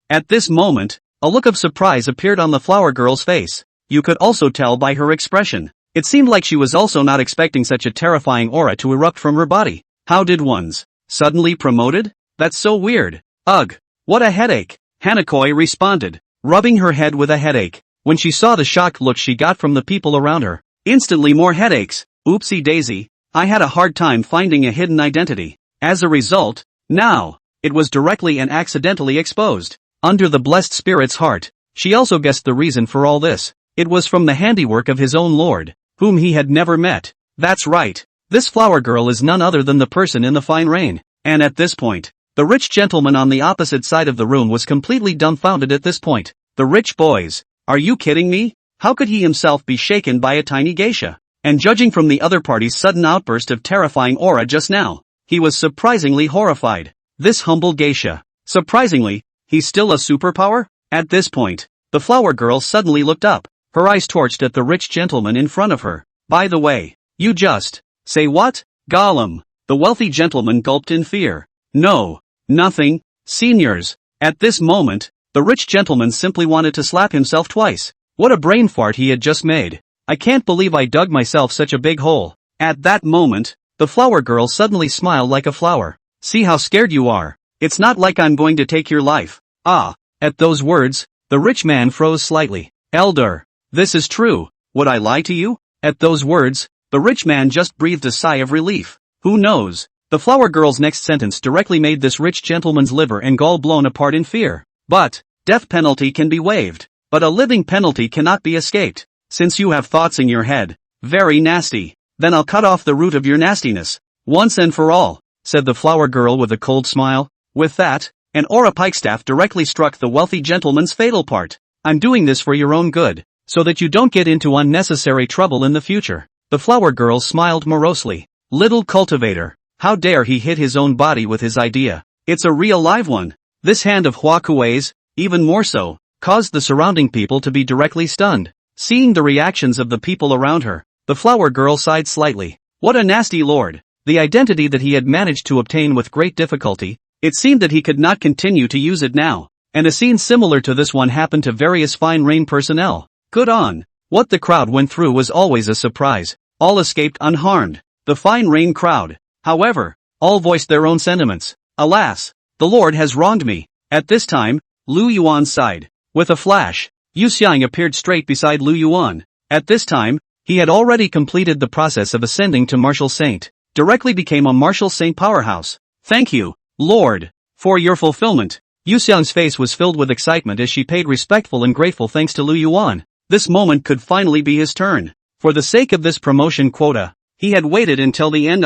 At this moment, a look of surprise appeared on the flower girl's face. You could also tell by her expression. It seemed like she was also not expecting such a terrifying aura to erupt from her body. How did one's suddenly promoted? That's so weird. Ugh, what a headache. Hanakoi responded, rubbing her head with a headache, when she saw the shocked look she got from the people around her. Instantly more headaches. Oopsie daisy, I had a hard time finding a hidden identity. As a result, now, it was directly and accidentally exposed. Under the blessed spirit's heart, she also guessed the reason for all this. It was from the handiwork of his own lord, whom he had never met. That's right, this flower girl is none other than the person in the fine rain. And at this point, the rich gentleman on the opposite side of the room was completely dumbfounded at this point. The rich boys, are you kidding me? How could he himself be shaken by a tiny geisha? And judging from the other party's sudden outburst of terrifying aura just now, he was surprisingly horrified. This humble geisha, surprisingly, he's still a superpower? At this point, the flower girl suddenly looked up, her eyes torched at the rich gentleman in front of her. By the way, you just, say what? Gollum. The wealthy gentleman gulped in fear. No, nothing, seniors. At this moment, the rich gentleman simply wanted to slap himself twice. What a brain fart he had just made. I can't believe I dug myself such a big hole. At that moment, the flower girl suddenly smiled like a flower. See how scared you are. It's not like I'm going to take your life. Ah. At those words, the rich man froze slightly. Elder, this is true. Would I lie to you? At those words, the rich man just breathed a sigh of relief. Who knows? The flower girl's next sentence directly made this rich gentleman's liver and gall blown apart in fear. But, death penalty can be waived, but a living penalty cannot be escaped. Since you have thoughts in your head, very nasty, then I'll cut off the root of your nastiness, once and for all, said the flower girl with a cold smile. With that, an aura pikestaff directly struck the wealthy gentleman's fatal part. I'm doing this for your own good, so that you don't get into unnecessary trouble in the future. The flower girl smiled morosely. Little cultivator, how dare he hit his own body with his idea? It's a real live one. This hand of Hua Kuei's, even more so, caused the surrounding people to be directly stunned. Seeing the reactions of the people around her, the flower girl sighed slightly. What a nasty lord. The identity that he had managed to obtain with great difficulty, it seemed that he could not continue to use it now. And a scene similar to this one happened to various fine rain personnel. Good on. What the crowd went through was always a surprise. All escaped unharmed. The fine rain crowd, however, all voiced their own sentiments. Alas, the Lord has wronged me. At this time, Lu Yuan sighed. With a flash, Yu Xiang appeared straight beside Lu Yuan. At this time, he had already completed the process of ascending to Martial Saint, directly became a Martial Saint powerhouse. Thank you, Lord, for your fulfillment. Yu Xiang's face was filled with excitement as she paid respectful and grateful thanks to Lu Yuan. This moment could finally be his turn. For the sake of this promotion quota, he had waited until the end.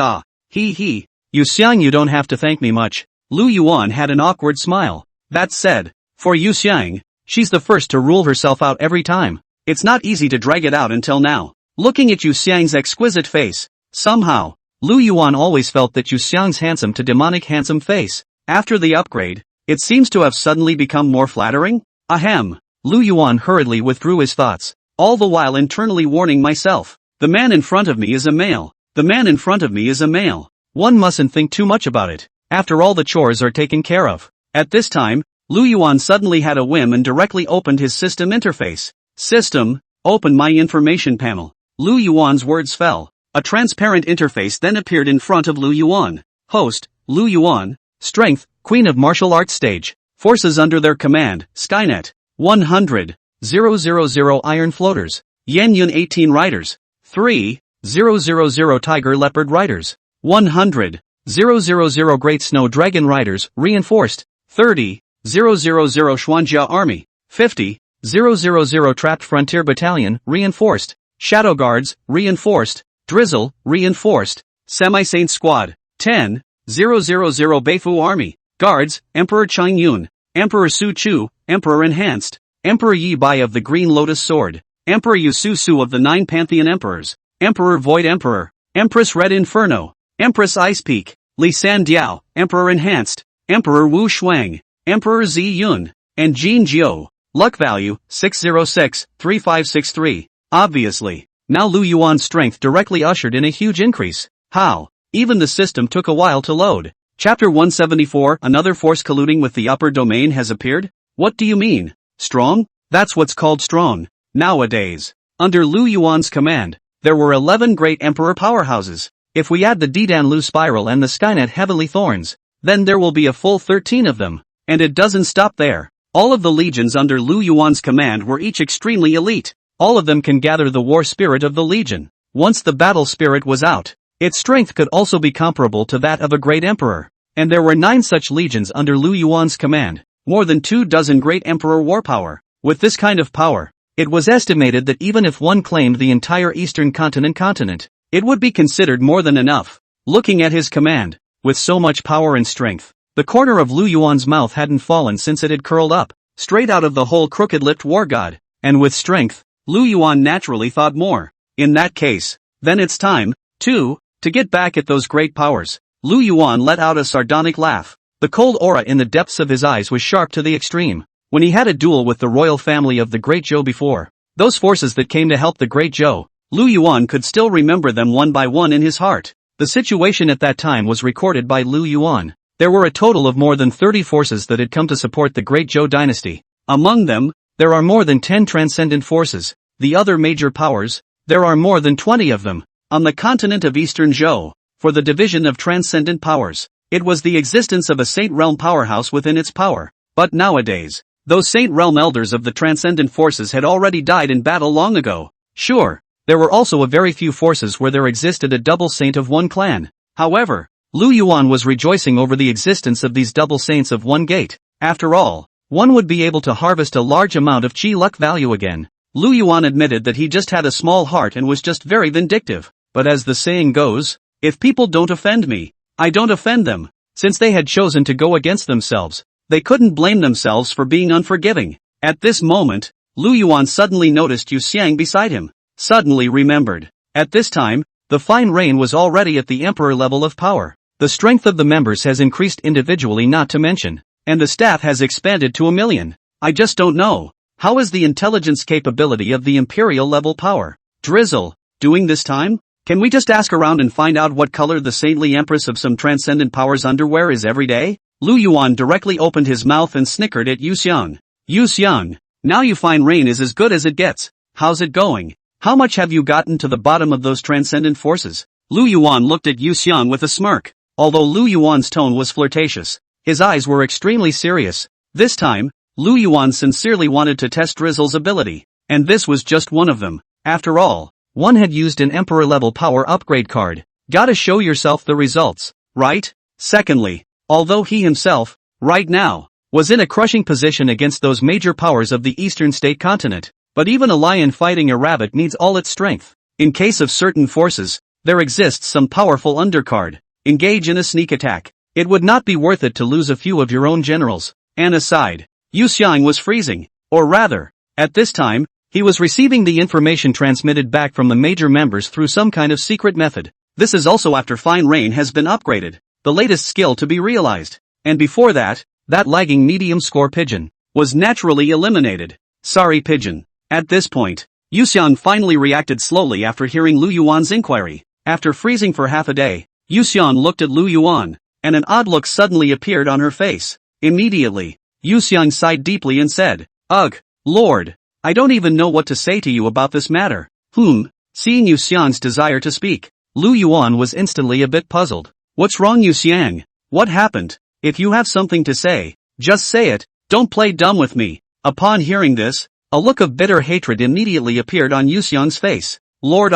Yu Xiang, you don't have to thank me much. Lu Yuan had an awkward smile. That said, for Yu Xiang, she's the first to rule herself out every time. It's not easy to drag it out until now. Looking at Yu Xiang's exquisite face, somehow, Lu Yuan always felt that Yu Xiang's handsome to demonic handsome face, after the upgrade, it seems to have suddenly become more flattering? Ahem. Lu Yuan hurriedly withdrew his thoughts, all the while internally warning myself. The man in front of me is a male. The man in front of me is a male. One mustn't think too much about it. After all, the chores are taken care of. At this time, Lu Yuan suddenly had a whim and directly opened his system interface. System, open my information panel. Lu Yuan's words fell. A transparent interface then appeared in front of Lu Yuan. Host, Lu Yuan. Strength, Queen of Martial Arts Stage. Forces under their command, Skynet. 100. 000 Iron Floaters. Yan Yun 18 Riders. 3. 000 Tiger Leopard Riders. 100. 000 Great Snow Dragon Riders, reinforced. 30. 000 Xuanjia Army. 50. 000 Trapped Frontier Battalion, reinforced. Shadow Guards, reinforced. Drizzle, reinforced. Semi-Saint Squad. 10. 000 Beifu Army. Guards, Emperor Chang Yun. Emperor Su Chu, Emperor Enhanced. Emperor Yi Bai of the Green Lotus Sword. Emperor Yu Su Su of the Nine Pantheon Emperors. Emperor Void Emperor. Empress Red Inferno. Empress Ice Peak. Li San Diao, Emperor Enhanced. Emperor Wu Shuang. Emperor Zi Yun. And Jin Jiu. Luck value, 606-3563. Obviously, now Lu Yuan's strength directly ushered in a huge increase. How? Even the system took a while to load. Chapter 174, another force colluding with the upper domain has appeared? What do you mean? Strong? That's what's called strong. Nowadays, under Lu Yuan's command, there were 11 great emperor powerhouses. If we add the Didan Lu Spiral and the Skynet Heavenly Thorns, then there will be a full 13 of them. And it doesn't stop there. All of the legions under Lu Yuan's command were each extremely elite. All of them can gather the war spirit of the legion. Once the battle spirit was out, its strength could also be comparable to that of a great emperor. And there were 9 such legions under Lu Yuan's command, more than 24 great emperor war power. With this kind of power, it was estimated that even if one claimed the entire eastern continent, it would be considered more than enough. Looking at his command, with so much power and strength, the corner of Lu Yuan's mouth hadn't fallen since it had curled up, straight out of the whole crooked-lipped war god. And with strength, Lu Yuan naturally thought more. In that case, then it's time, to get back at those great powers. Lu Yuan let out a sardonic laugh. The cold aura in the depths of his eyes was sharp to the extreme. When he had a duel with the royal family of the Great Zhou before, those forces that came to help the Great Zhou, Lu Yuan could still remember them one by one in his heart. The situation at that time was recorded by Lu Yuan. There were a total of more than 30 forces that had come to support the Great Zhou dynasty. Among them, there are more than 10 transcendent forces. The other major powers, there are more than 20 of them. On the continent of Eastern Zhou, for the division of transcendent powers, it was the existence of a Saint Realm powerhouse within its power. But nowadays, those Saint Realm elders of the transcendent forces had already died in battle long ago. Sure, there were also a very few forces where there existed a double saint of one clan. However, Lu Yuan was rejoicing over the existence of these double saints of one gate. After all, one would be able to harvest a large amount of chi luck value again. Lu Yuan admitted that he just had a small heart and was just very vindictive. But as the saying goes, if people don't offend me, I don't offend them. Since they had chosen to go against themselves, they couldn't blame themselves for being unforgiving. At this moment, Lu Yuan suddenly noticed Yu Xiang beside him. Suddenly remembered. At this time, the fine rain was already at the emperor level of power. The strength of the members has increased individually, not to mention, and the staff has expanded to 1 million. I just don't know. How is the intelligence capability of the imperial level power? Drizzle, doing this time? Can we just ask around and find out what color the saintly empress of some transcendent powers underwear is every day? Lu Yuan directly opened his mouth and snickered at Yu Xiang. Yu Xiang, now you fine rain is as good as it gets. How's it going? How much have you gotten to the bottom of those transcendent forces? Lu Yuan looked at Yu Xiang with a smirk. Although Lu Yuan's tone was flirtatious, his eyes were extremely serious. This time, Lu Yuan sincerely wanted to test Drizzle's ability, and this was just one of them. After all, one had used an Emperor-level power upgrade card. Gotta show yourself the results, right? Secondly, although he himself, right now, was in a crushing position against those major powers of the eastern state continent, but even a lion fighting a rabbit needs all its strength. In case of certain forces, there exists some powerful undercard. Engage in a sneak attack. It would not be worth it to lose a few of your own generals. And aside, Yu Xiang was freezing, or rather, at this time, he was receiving the information transmitted back from the major members through some kind of secret method. This is also after Fine Rain has been upgraded, the latest skill to be realized. And before that, that lagging medium score pigeon was naturally eliminated. Sorry pigeon. At this point, Yu Xiang finally reacted slowly after hearing Lu Yuan's inquiry. After freezing for half a day, Yu Xiang looked at Lu Yuan, and an odd look suddenly appeared on her face. Immediately, Yu Xiang sighed deeply and said, "Ugh, Lord, I don't even know what to say to you about this matter." Seeing Yu Xiang's desire to speak, Lu Yuan was instantly a bit puzzled. "What's wrong, Yu Xiang? What happened? If you have something to say, just say it, don't play dumb with me." Upon hearing this, a look of bitter hatred immediately appeared on Yu Xiang's face. "Lord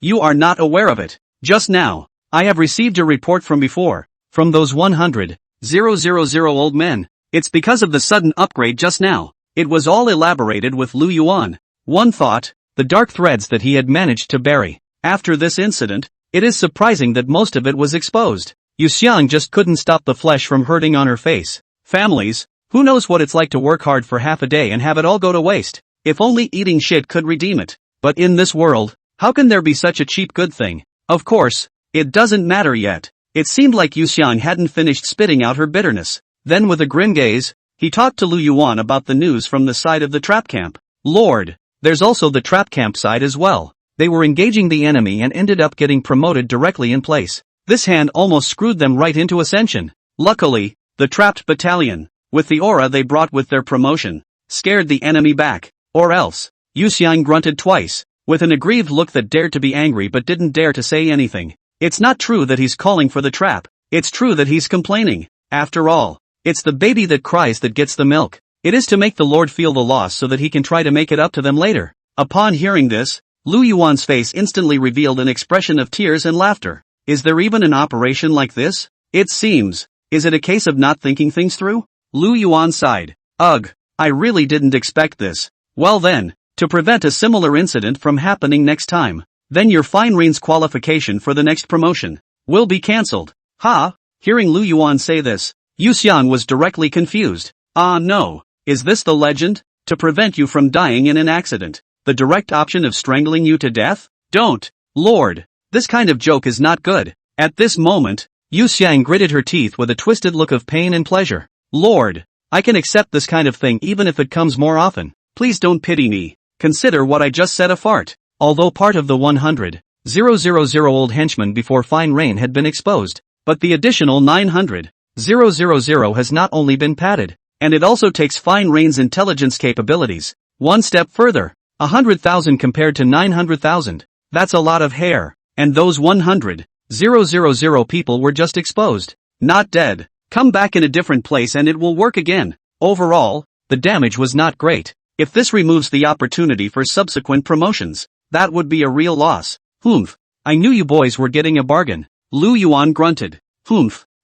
you are not aware of it. Just now, I have received a report from before, from those 100,000 old men. It's because of the sudden upgrade just now." It was all elaborated with Lu Yuan. One thought, the dark threads that he had managed to bury. After this incident, it is surprising that most of it was exposed. Yu Xiang just couldn't stop the flesh from hurting on her face. Families, who knows what it's like to work hard for half a day and have it all go to waste? If only eating shit could redeem it. But in this world, how can there be such a cheap good thing? Of course, it doesn't matter yet. It seemed like Yu Xiang hadn't finished spitting out her bitterness. Then with a grim gaze, he talked to Lu Yuan about the news from the side of the trap camp. "Lord, there's also the trap camp side as well. They were engaging the enemy and ended up getting promoted directly in place. This hand almost screwed them right into ascension. Luckily, the trapped battalion, with the aura they brought with their promotion, scared the enemy back. Or else." Yu Xiang grunted twice, with an aggrieved look that dared to be angry but didn't dare to say anything. It's not true that he's calling for the trap. It's true that he's complaining. After all, it's the baby that cries that gets the milk. It is to make the Lord feel the loss so that he can try to make it up to them later. Upon hearing this, Lu Yuan's face instantly revealed an expression of tears and laughter. Is there even an operation like this? It seems. Is it a case of not thinking things through? Lu Yuan sighed. Ugh, I really didn't expect this. Well then, to prevent a similar incident from happening next time, then your Fine Rain's qualification for the next promotion will be cancelled. Hearing Lu Yuan say this, Yu Xiang was directly confused. No. Is this the legend? To prevent you from dying in an accident, the direct option of strangling you to death? Don't. Lord, this kind of joke is not good. At this moment, Yu Xiang gritted her teeth with a twisted look of pain and pleasure. Lord, I can accept this kind of thing even if it comes more often. Please don't pity me. Consider what I just said a fart. Although part of the 100,000 old henchmen before Fine Rain had been exposed, but the additional 900,000 has not only been padded, and it also takes Fine Rain's intelligence capabilities one step further. 100,000 compared to 900,000. That's a lot of hair. And those 100,000 people were just exposed, not dead. Come back in a different place and it will work again. Overall, the damage was not great. If this removes the opportunity for subsequent promotions, that would be a real loss. I knew you boys were getting a bargain. Lu Yuan grunted.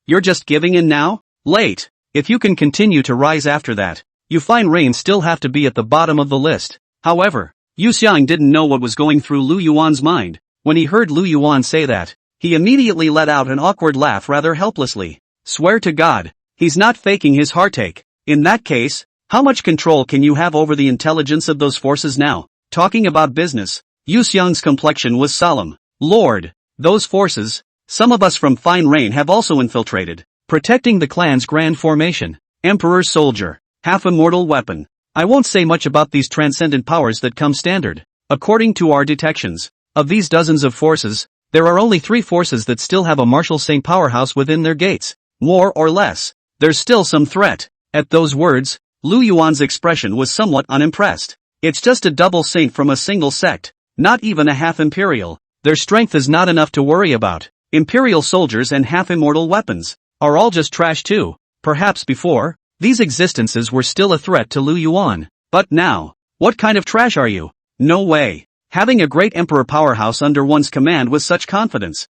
You're just giving in now? Late. If you can continue to rise after that, you Fine Rain still have to be at the bottom of the list. However, Yu Xiang didn't know what was going through Lu Yuan's mind. When he heard Lu Yuan say that, he immediately let out an awkward laugh rather helplessly. Swear to God, he's not faking his heartache. In that case, how much control can you have over the intelligence of those forces now? Talking about business, Yu Xiang's complexion was solemn. Lord, those forces, some of us from Fine Rain have also infiltrated, protecting the clan's grand formation. Emperor's soldier, half-immortal weapon. I won't say much about these transcendent powers that come standard. According to our detections, of these dozens of forces, there are only 3 forces that still have a Marshal Saint powerhouse within their gates. More or less, there's still some threat. At those words, Lu Yuan's expression was somewhat unimpressed. It's just a double saint from a single sect, not even a half-imperial. Their strength is not enough to worry about. Imperial soldiers and half-immortal weapons are all just trash too. Perhaps before, these existences were still a threat to Lu Yuan. But now, what kind of trash are you? No way. Having a great emperor powerhouse under one's command with such confidence.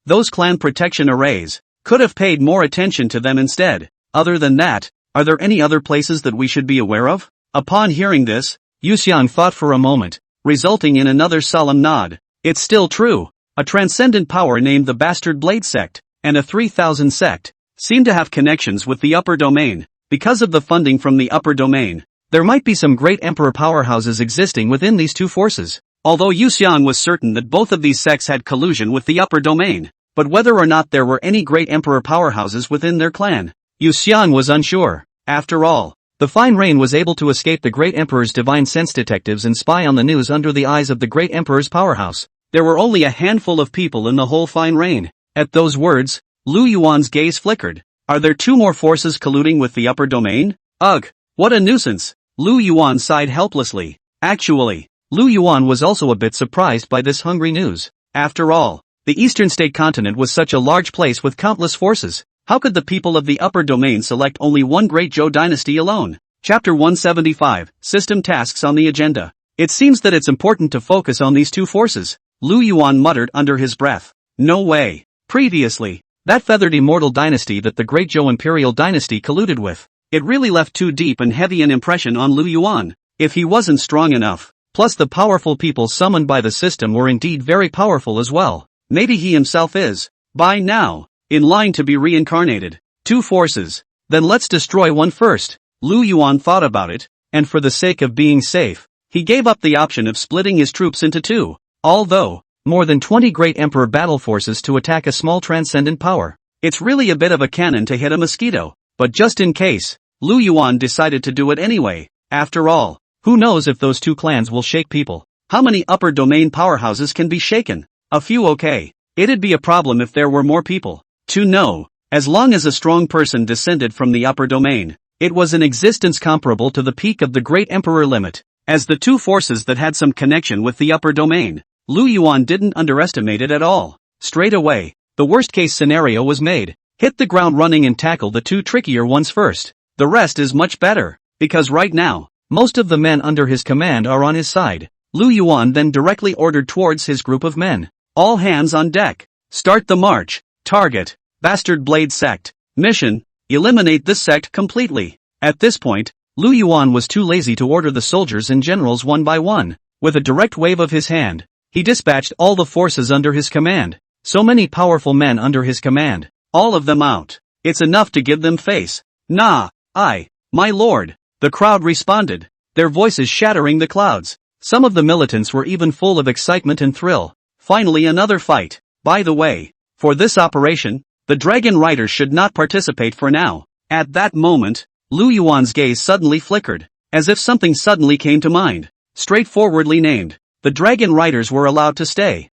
Those clan protection arrays. Could have paid more attention to them instead. Other than that, are there any other places that we should be aware of? Upon hearing this, Yu Xiang thought for a moment, resulting in another solemn nod. It's still true. A transcendent power named the Bastard Blade Sect, and a 3000 sect, seem to have connections with the upper domain. Because of the funding from the upper domain, there might be some great emperor powerhouses existing within these two forces. Although Yu Xiang was certain that both of these sects had collusion with the upper domain, but whether or not there were any great emperor powerhouses within their clan, Yu Xiang was unsure. After all, the Fine Rain was able to escape the great emperor's divine sense detectives and spy on the news under the eyes of the great emperor's powerhouse. There were only a handful of people in the whole Fine Rain. At those words, Lu Yuan's gaze flickered. Are there two more forces colluding with the upper domain? Ugh, what a nuisance. Lu Yuan sighed helplessly. Actually, Lu Yuan was also a bit surprised by this hungry news. After all, the eastern state continent was such a large place with countless forces. How could the people of the upper domain select only one great Zhou dynasty alone? Chapter 175, System Tasks on the Agenda. It seems that it's important to focus on these two forces, Lu Yuan muttered under his breath. No way. Previously, that feathered immortal dynasty that the great Zhou imperial dynasty colluded with, it really left too deep and heavy an impression on Lu Yuan. If he wasn't strong enough, plus the powerful people summoned by the system were indeed very powerful as well, maybe he himself is, by now, in line to be reincarnated. Two forces. Then let's destroy one first. Lu Yuan thought about it, and for the sake of being safe, he gave up the option of splitting his troops into two. Although, more than 20 great emperor battle forces to attack a small transcendent power. It's really a bit of a cannon to hit a mosquito. But just in case, Lu Yuan decided to do it anyway. After all, who knows if those two clans will shake people? How many upper domain powerhouses can be shaken? A few, okay. It'd be a problem if there were more people. To know, as long as a strong person descended from the upper domain, it was an existence comparable to the peak of the great emperor limit. As the two forces that had some connection with the upper domain, Lu Yuan didn't underestimate it at all. Straight away, the worst-case scenario was made. Hit the ground running and tackle the two trickier ones first. The rest is much better, because right now, most of the men under his command are on his side. Lu Yuan then directly ordered towards his group of men. All hands on deck. Start the march. Target, Bastard Blade Sect. Mission, eliminate this sect completely. At this point, Lu Yuan was too lazy to order the soldiers and generals one by one. With a direct wave of his hand, he dispatched all the forces under his command. So many powerful men under his command. All of them out. It's enough to give them face. Nah, my lord. The crowd responded, their voices shattering the clouds. Some of the militants were even full of excitement and thrill. Finally another fight. By the way, for this operation, the dragon riders should not participate for now. At that moment, Lu Yuan's gaze suddenly flickered, as if something suddenly came to mind. Straightforwardly named, the dragon riders were allowed to stay.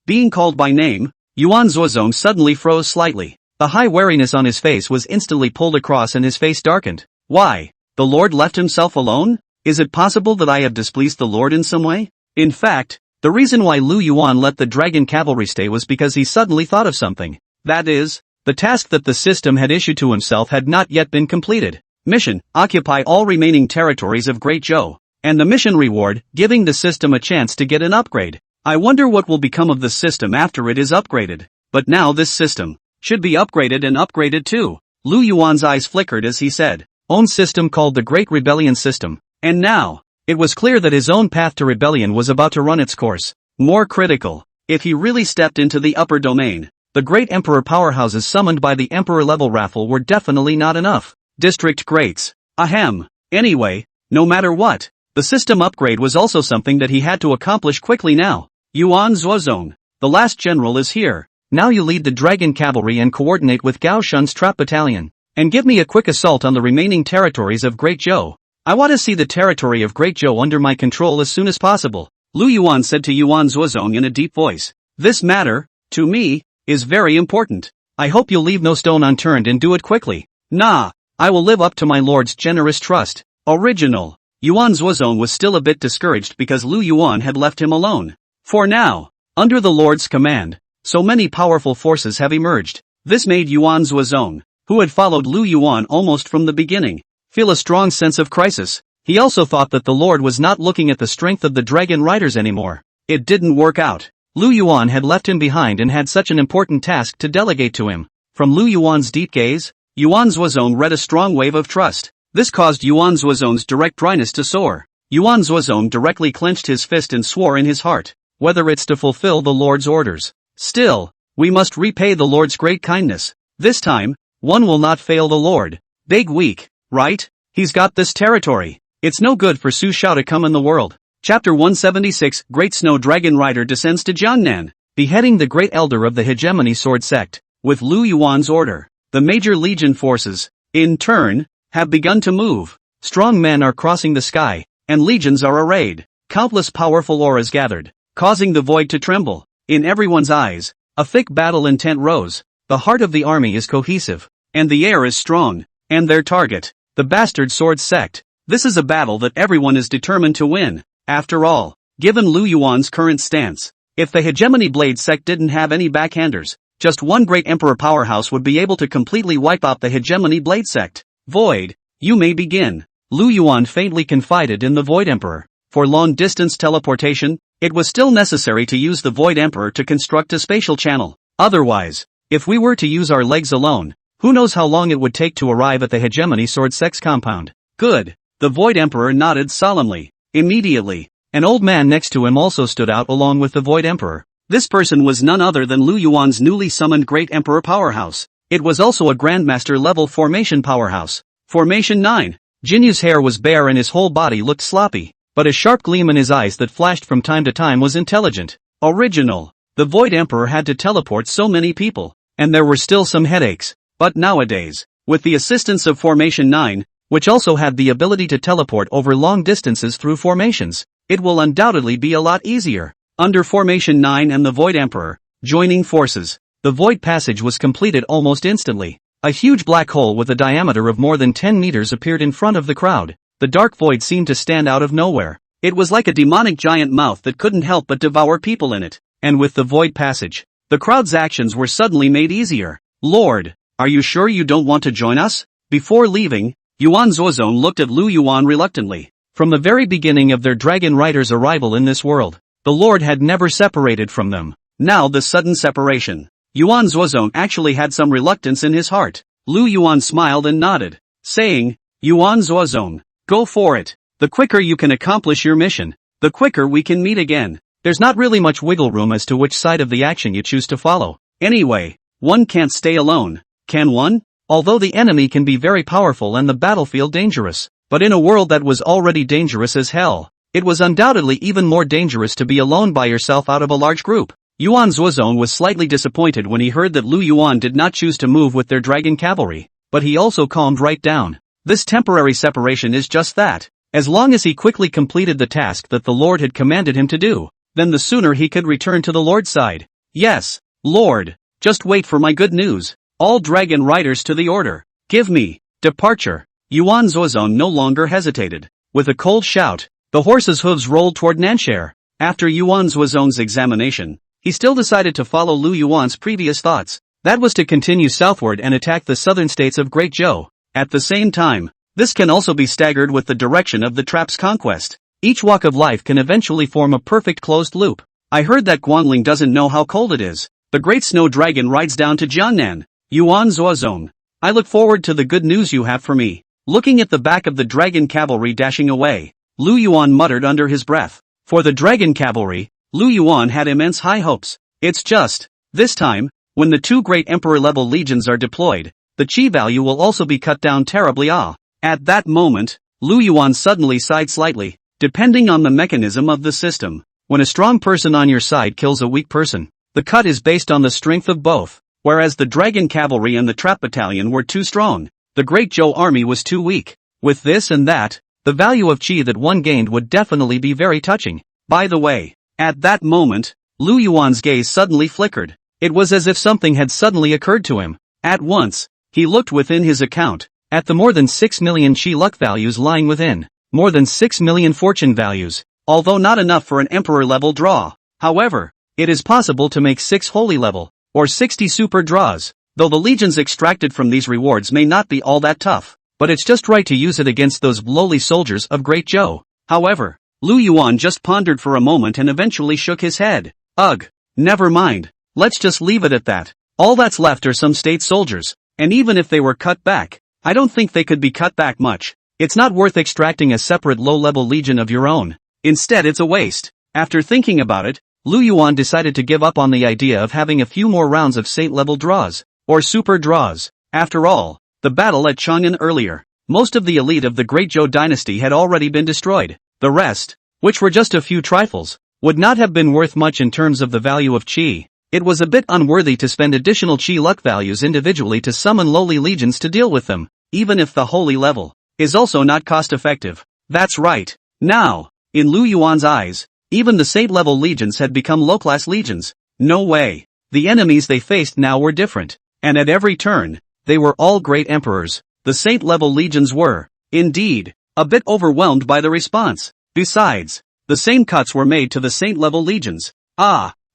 Being called by name, Yuan Zuozong suddenly froze slightly. The high wariness on his face was instantly pulled across and his face darkened. Why? The Lord left himself alone? Is it possible that I have displeased the Lord in some way? In fact, the reason why Lu Yuan let the dragon cavalry stay was because he suddenly thought of something. That is, the task that the system had issued to himself had not yet been completed. Mission, occupy all remaining territories of Great Zhou. And the mission reward, giving the system a chance to get an upgrade. I wonder what will become of the system after it is upgraded. But now this system should be upgraded and upgraded too. Lu Yuan's eyes flickered as he said, own system called the Great Rebellion System. And now, it was clear that his own path to rebellion was about to run its course. More critical, if he really stepped into the upper domain, the great emperor powerhouses summoned by the emperor-level raffle were definitely not enough. District Greats. Ahem. Anyway, no matter what, the system upgrade was also something that he had to accomplish quickly now. Yuan Zuozong, the last general is here. Now you lead the dragon cavalry and coordinate with Gao Shun's trap battalion. And give me a quick assault on the remaining territories of Great Zhou. I want to see the territory of Great Zhou under my control as soon as possible. Lu Yuan said to Yuan Zuozong in a deep voice. This matter, to me, is very important. I hope you'll leave no stone unturned and do it quickly. Nah, I will live up to my lord's generous trust. Original. Yuan Zuozong was still a bit discouraged because Lu Yuan had left him alone. For now, Under the Lord's command, so many powerful forces have emerged. This made Yuan Zuozong, who had followed Lu Yuan almost from the beginning, feel a strong sense of crisis. He also thought that the Lord was not looking at the strength of the dragon riders anymore. It didn't work out. Lu Yuan had left him behind and had such an important task to delegate to him. From Lu Yuan's deep gaze, Yuan Zuozong read a strong wave of trust. This caused Yuan Zuozong's direct dryness to soar. Yuan Zuozong directly clenched his fist and swore in his heart, whether it's to fulfill the Lord's orders. Still, we must repay the Lord's great kindness. This time, one will not fail the Lord. Big weak, right? He's got this territory. It's no good for Su Shao to come in the world. Chapter 176 Great Snow Dragon Rider descends to Jiangnan, beheading the great elder of the hegemony sword sect, with Lu Yuan's order. The major legion forces, in turn, have begun to move. Strong men are crossing the sky, and legions are arrayed. Countless powerful auras gathered, causing the void to tremble. In everyone's eyes, a thick battle intent rose. The heart of the army is cohesive, and the air is strong, and their target, the bastard sword sect. This is a battle that everyone is determined to win. After all, given Lu Yuan's current stance, if the hegemony blade sect didn't have any backhanders, just one great emperor powerhouse would be able to completely wipe out the hegemony blade sect. Void, you may begin. Lu Yuan faintly confided in the Void Emperor. For long-distance teleportation, it was still necessary to use the Void Emperor to construct a spatial channel. Otherwise, if we were to use our legs alone, who knows how long it would take to arrive at the hegemony sword sect's compound. Good. The Void Emperor nodded solemnly. Immediately, an old man next to him also stood out along with the Void Emperor. This person was none other than Lu Yuan's newly summoned Great Emperor powerhouse. It was also a Grandmaster-level formation powerhouse. Formation 9. Jinyu's hair was bare and his whole body looked sloppy, but a sharp gleam in his eyes that flashed from time to time was intelligent. Original. The Void Emperor had to teleport so many people, and there were still some headaches. But nowadays, with the assistance of Formation 9, which also had the ability to teleport over long distances through formations, it will undoubtedly be a lot easier. Under Formation 9 and the Void Emperor, joining forces, the Void Passage was completed almost instantly. A huge black hole with a diameter of more than 10 meters appeared in front of the crowd. The dark void seemed to stand out of nowhere. It was like a demonic giant mouth that couldn't help but devour people in it. And with the Void Passage, the crowd's actions were suddenly made easier. Lord, are you sure you don't want to join us? Before leaving, Yuan Zuozong looked at Lu Yuan reluctantly. From the very beginning of their dragon rider's arrival in this world, the Lord had never separated from them. Now the sudden separation. Yuan Zuozong actually had some reluctance in his heart. Lu Yuan smiled and nodded, saying, Yuan Zuozong, go for it. The quicker you can accomplish your mission, the quicker we can meet again. There's not really much wiggle room as to which side of the action you choose to follow. Anyway, one can't stay alone, can one? Although the enemy can be very powerful and the battlefield dangerous, but in a world that was already dangerous as hell, it was undoubtedly even more dangerous to be alone by yourself out of a large group. Yuan Zuozong was slightly disappointed when he heard that Lu Yuan did not choose to move with their dragon cavalry, but he also calmed right down. This temporary separation is just that. As long as he quickly completed the task that the Lord had commanded him to do, then the sooner he could return to the Lord's side. Yes, Lord, just wait for my good news. All dragon riders to the order. Give me departure. Yuan Zuozong no longer hesitated. With a cold shout, the horse's hooves rolled toward Nanshare. After Yuan Zuozong's examination, he still decided to follow Lu Yuan's previous thoughts. That was to continue southward and attack the southern states of Great Zhou. At the same time, this can also be staggered with the direction of the trap's conquest. Each walk of life can eventually form a perfect closed loop. I heard that Guangling doesn't know how cold it is. The great snow dragon rides down to Jiangnan. Yuan Zuozong, I look forward to the good news you have for me. Looking at the back of the dragon cavalry dashing away, Lu Yuan muttered under his breath. For the dragon cavalry, Lu Yuan had immense high hopes. It's just, this time, when the two great emperor-level legions are deployed, the chi value will also be cut down terribly. At that moment, Lu Yuan suddenly sighed slightly. Depending on the mechanism of the system, when a strong person on your side kills a weak person, the cut is based on the strength of both. Whereas the dragon cavalry and the trap battalion were too strong, the Great Zhou army was too weak. With this and that, the value of chi that one gained would definitely be very touching. By the way, at that moment, Lu Yuan's gaze suddenly flickered. It was as if something had suddenly occurred to him. At once, he looked within his account, at the more than 6 million chi luck values lying within, more than 6 million fortune values, although not enough for an emperor-level draw. However, it is possible to make 6 holy level, or 60 super draws, though the legions extracted from these rewards may not be all that tough, but it's just right to use it against those lowly soldiers of Great Joe. However, Lu Yuan just pondered for a moment and eventually shook his head. Ugh, never mind, let's just leave it at that. All that's left are some state soldiers, and even if they were cut back, I don't think they could be cut back much. It's not worth extracting a separate low-level legion of your own. Instead it's a waste. After thinking about it, Lu Yuan decided to give up on the idea of having a few more rounds of saint-level draws, or super draws. After all, the battle at Chang'an earlier, most of the elite of the Great Zhou dynasty had already been destroyed. The rest, which were just a few trifles, would not have been worth much in terms of the value of qi. It was a bit unworthy to spend additional qi luck values individually to summon lowly legions to deal with them, even if the holy level is also not cost-effective. That's right. Now, in Lu Yuan's eyes, even the saint-level legions had become low-class legions. No way. The enemies they faced now were different, and at every turn, they were all great emperors. The saint-level legions were, indeed, a bit overwhelmed by the response. Besides, the same cuts were made to the saint-level legions.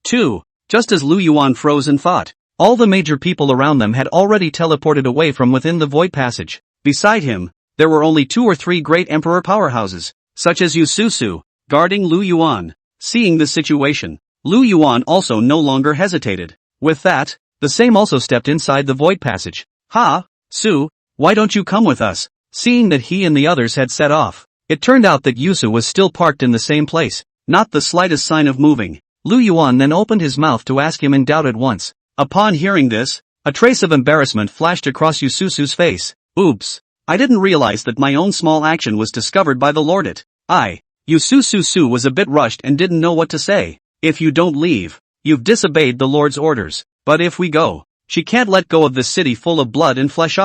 Too, just as Lu Yuan froze and thought, all the major people around them had already teleported away from within the void passage. Beside him, there were only 2 or 3 great emperor powerhouses, such as Yu Susu, guarding Lu Yuan. Seeing the situation, Lu Yuan also no longer hesitated. With that, the same also stepped inside the void passage. Su, why don't you come with us? Seeing that he and the others had set off, it turned out that Yusu was still parked in the same place, not the slightest sign of moving. Lu Yuan then opened his mouth to ask him in doubt at once. Upon hearing this, a trace of embarrassment flashed across Yususu's face. Oops, I didn't realize that my own small action was discovered by the Lordate. Yususu was a bit rushed and didn't know what to say. If you don't leave, you've disobeyed the Lord's orders. But if we go, she can't let go of this city full of blood and flesh.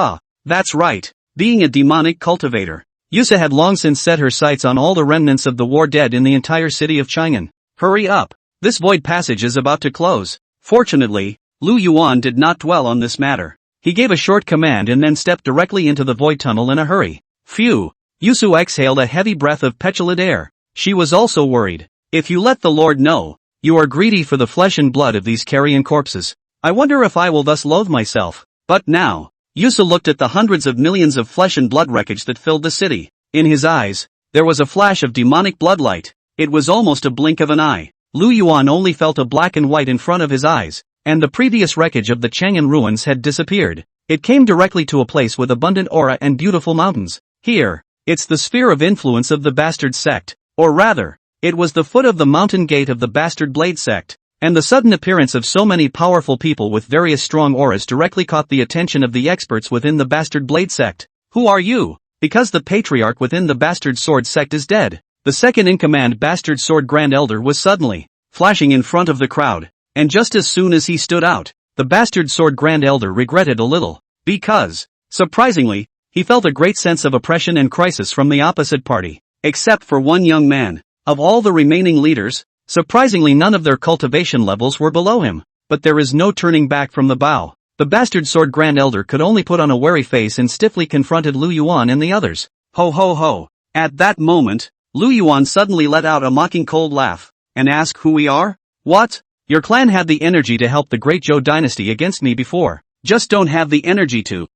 That's right. Being a demonic cultivator, Yusa had long since set her sights on all the remnants of the war dead in the entire city of Chang'an. Hurry up. This void passage is about to close. Fortunately, Lu Yuan did not dwell on this matter. He gave a short command and then stepped directly into the void tunnel in a hurry. Phew. Yusu exhaled a heavy breath of petulant air. She was also worried. If you let the Lord know, you are greedy for the flesh and blood of these carrion corpses. I wonder if I will thus loathe myself. But now, Yusu looked at the hundreds of millions of flesh and blood wreckage that filled the city. In his eyes, there was a flash of demonic bloodlight. It was almost a blink of an eye. Lu Yuan only felt a black and white in front of his eyes, and the previous wreckage of the Chang'an ruins had disappeared. It came directly to a place with abundant aura and beautiful mountains. Here, it's the sphere of influence of the bastard sect, or rather, it was the foot of the mountain gate of the bastard blade sect, and the sudden appearance of so many powerful people with various strong auras directly caught the attention of the experts within the bastard blade sect. Who are you? Because the patriarch within the bastard sword sect is dead. The second-in-command bastard sword grand elder was suddenly flashing in front of the crowd, and just as soon as he stood out, the bastard sword grand elder regretted a little, because, surprisingly, he felt a great sense of oppression and crisis from the opposite party, except for one young man. Of all the remaining leaders, surprisingly none of their cultivation levels were below him, but there is no turning back from the bow. The bastard sword grand elder could only put on a wary face and stiffly confronted Lu Yuan and the others. Ho ho ho. At that moment, Lu Yuan suddenly let out a mocking cold laugh, and asked who we are? What? Your clan had the energy to help the Great Zhou dynasty against me before, just don't have the energy to,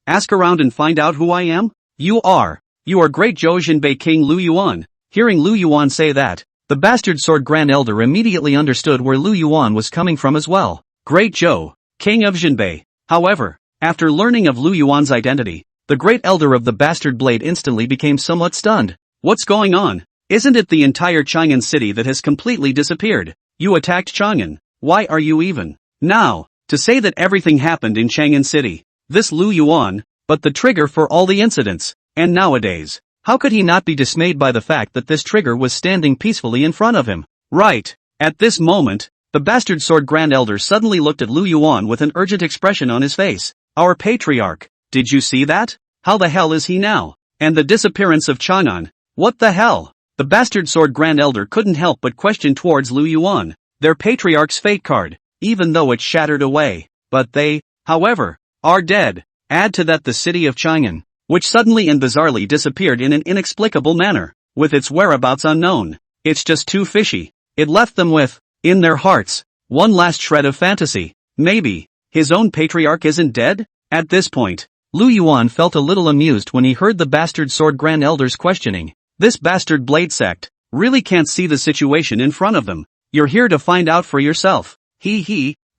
ask around and find out who I am? You are Great Zhou Jinbei King Lu Yuan. Hearing Lu Yuan say that, the bastard sword grand elder immediately understood where Lu Yuan was coming from as well. Great Zhou, King of Jinbei. However, after learning of Lu Yuan's identity, the great elder of the bastard blade instantly became somewhat stunned. What's going on? Isn't it the entire Chang'an city that has completely disappeared? You attacked Chang'an. Why are you even now to say that everything happened in Chang'an city? This Lu Yuan, but the trigger for all the incidents. And nowadays, how could he not be dismayed by the fact that this trigger was standing peacefully in front of him? Right. At this moment, the bastard sword grand elder suddenly looked at Lu Yuan with an urgent expression on his face. Our patriarch. Did you see that? How the hell is he now? And the disappearance of Chang'an. What the hell? The bastard sword grand elder couldn't help but question towards Lu Yuan, their patriarch's fate card, even though it shattered away. But they, however, are dead. Add to that the city of Chang'an, which suddenly and bizarrely disappeared in an inexplicable manner, with its whereabouts unknown. It's just too fishy. It left them with In their hearts, one last shred of fantasy. Maybe his own patriarch isn't dead? At this point, Lu Yuan felt a little amused when he heard the bastard sword grand elders questioning. This bastard blade sect really can't see the situation in front of them. You're here to find out for yourself.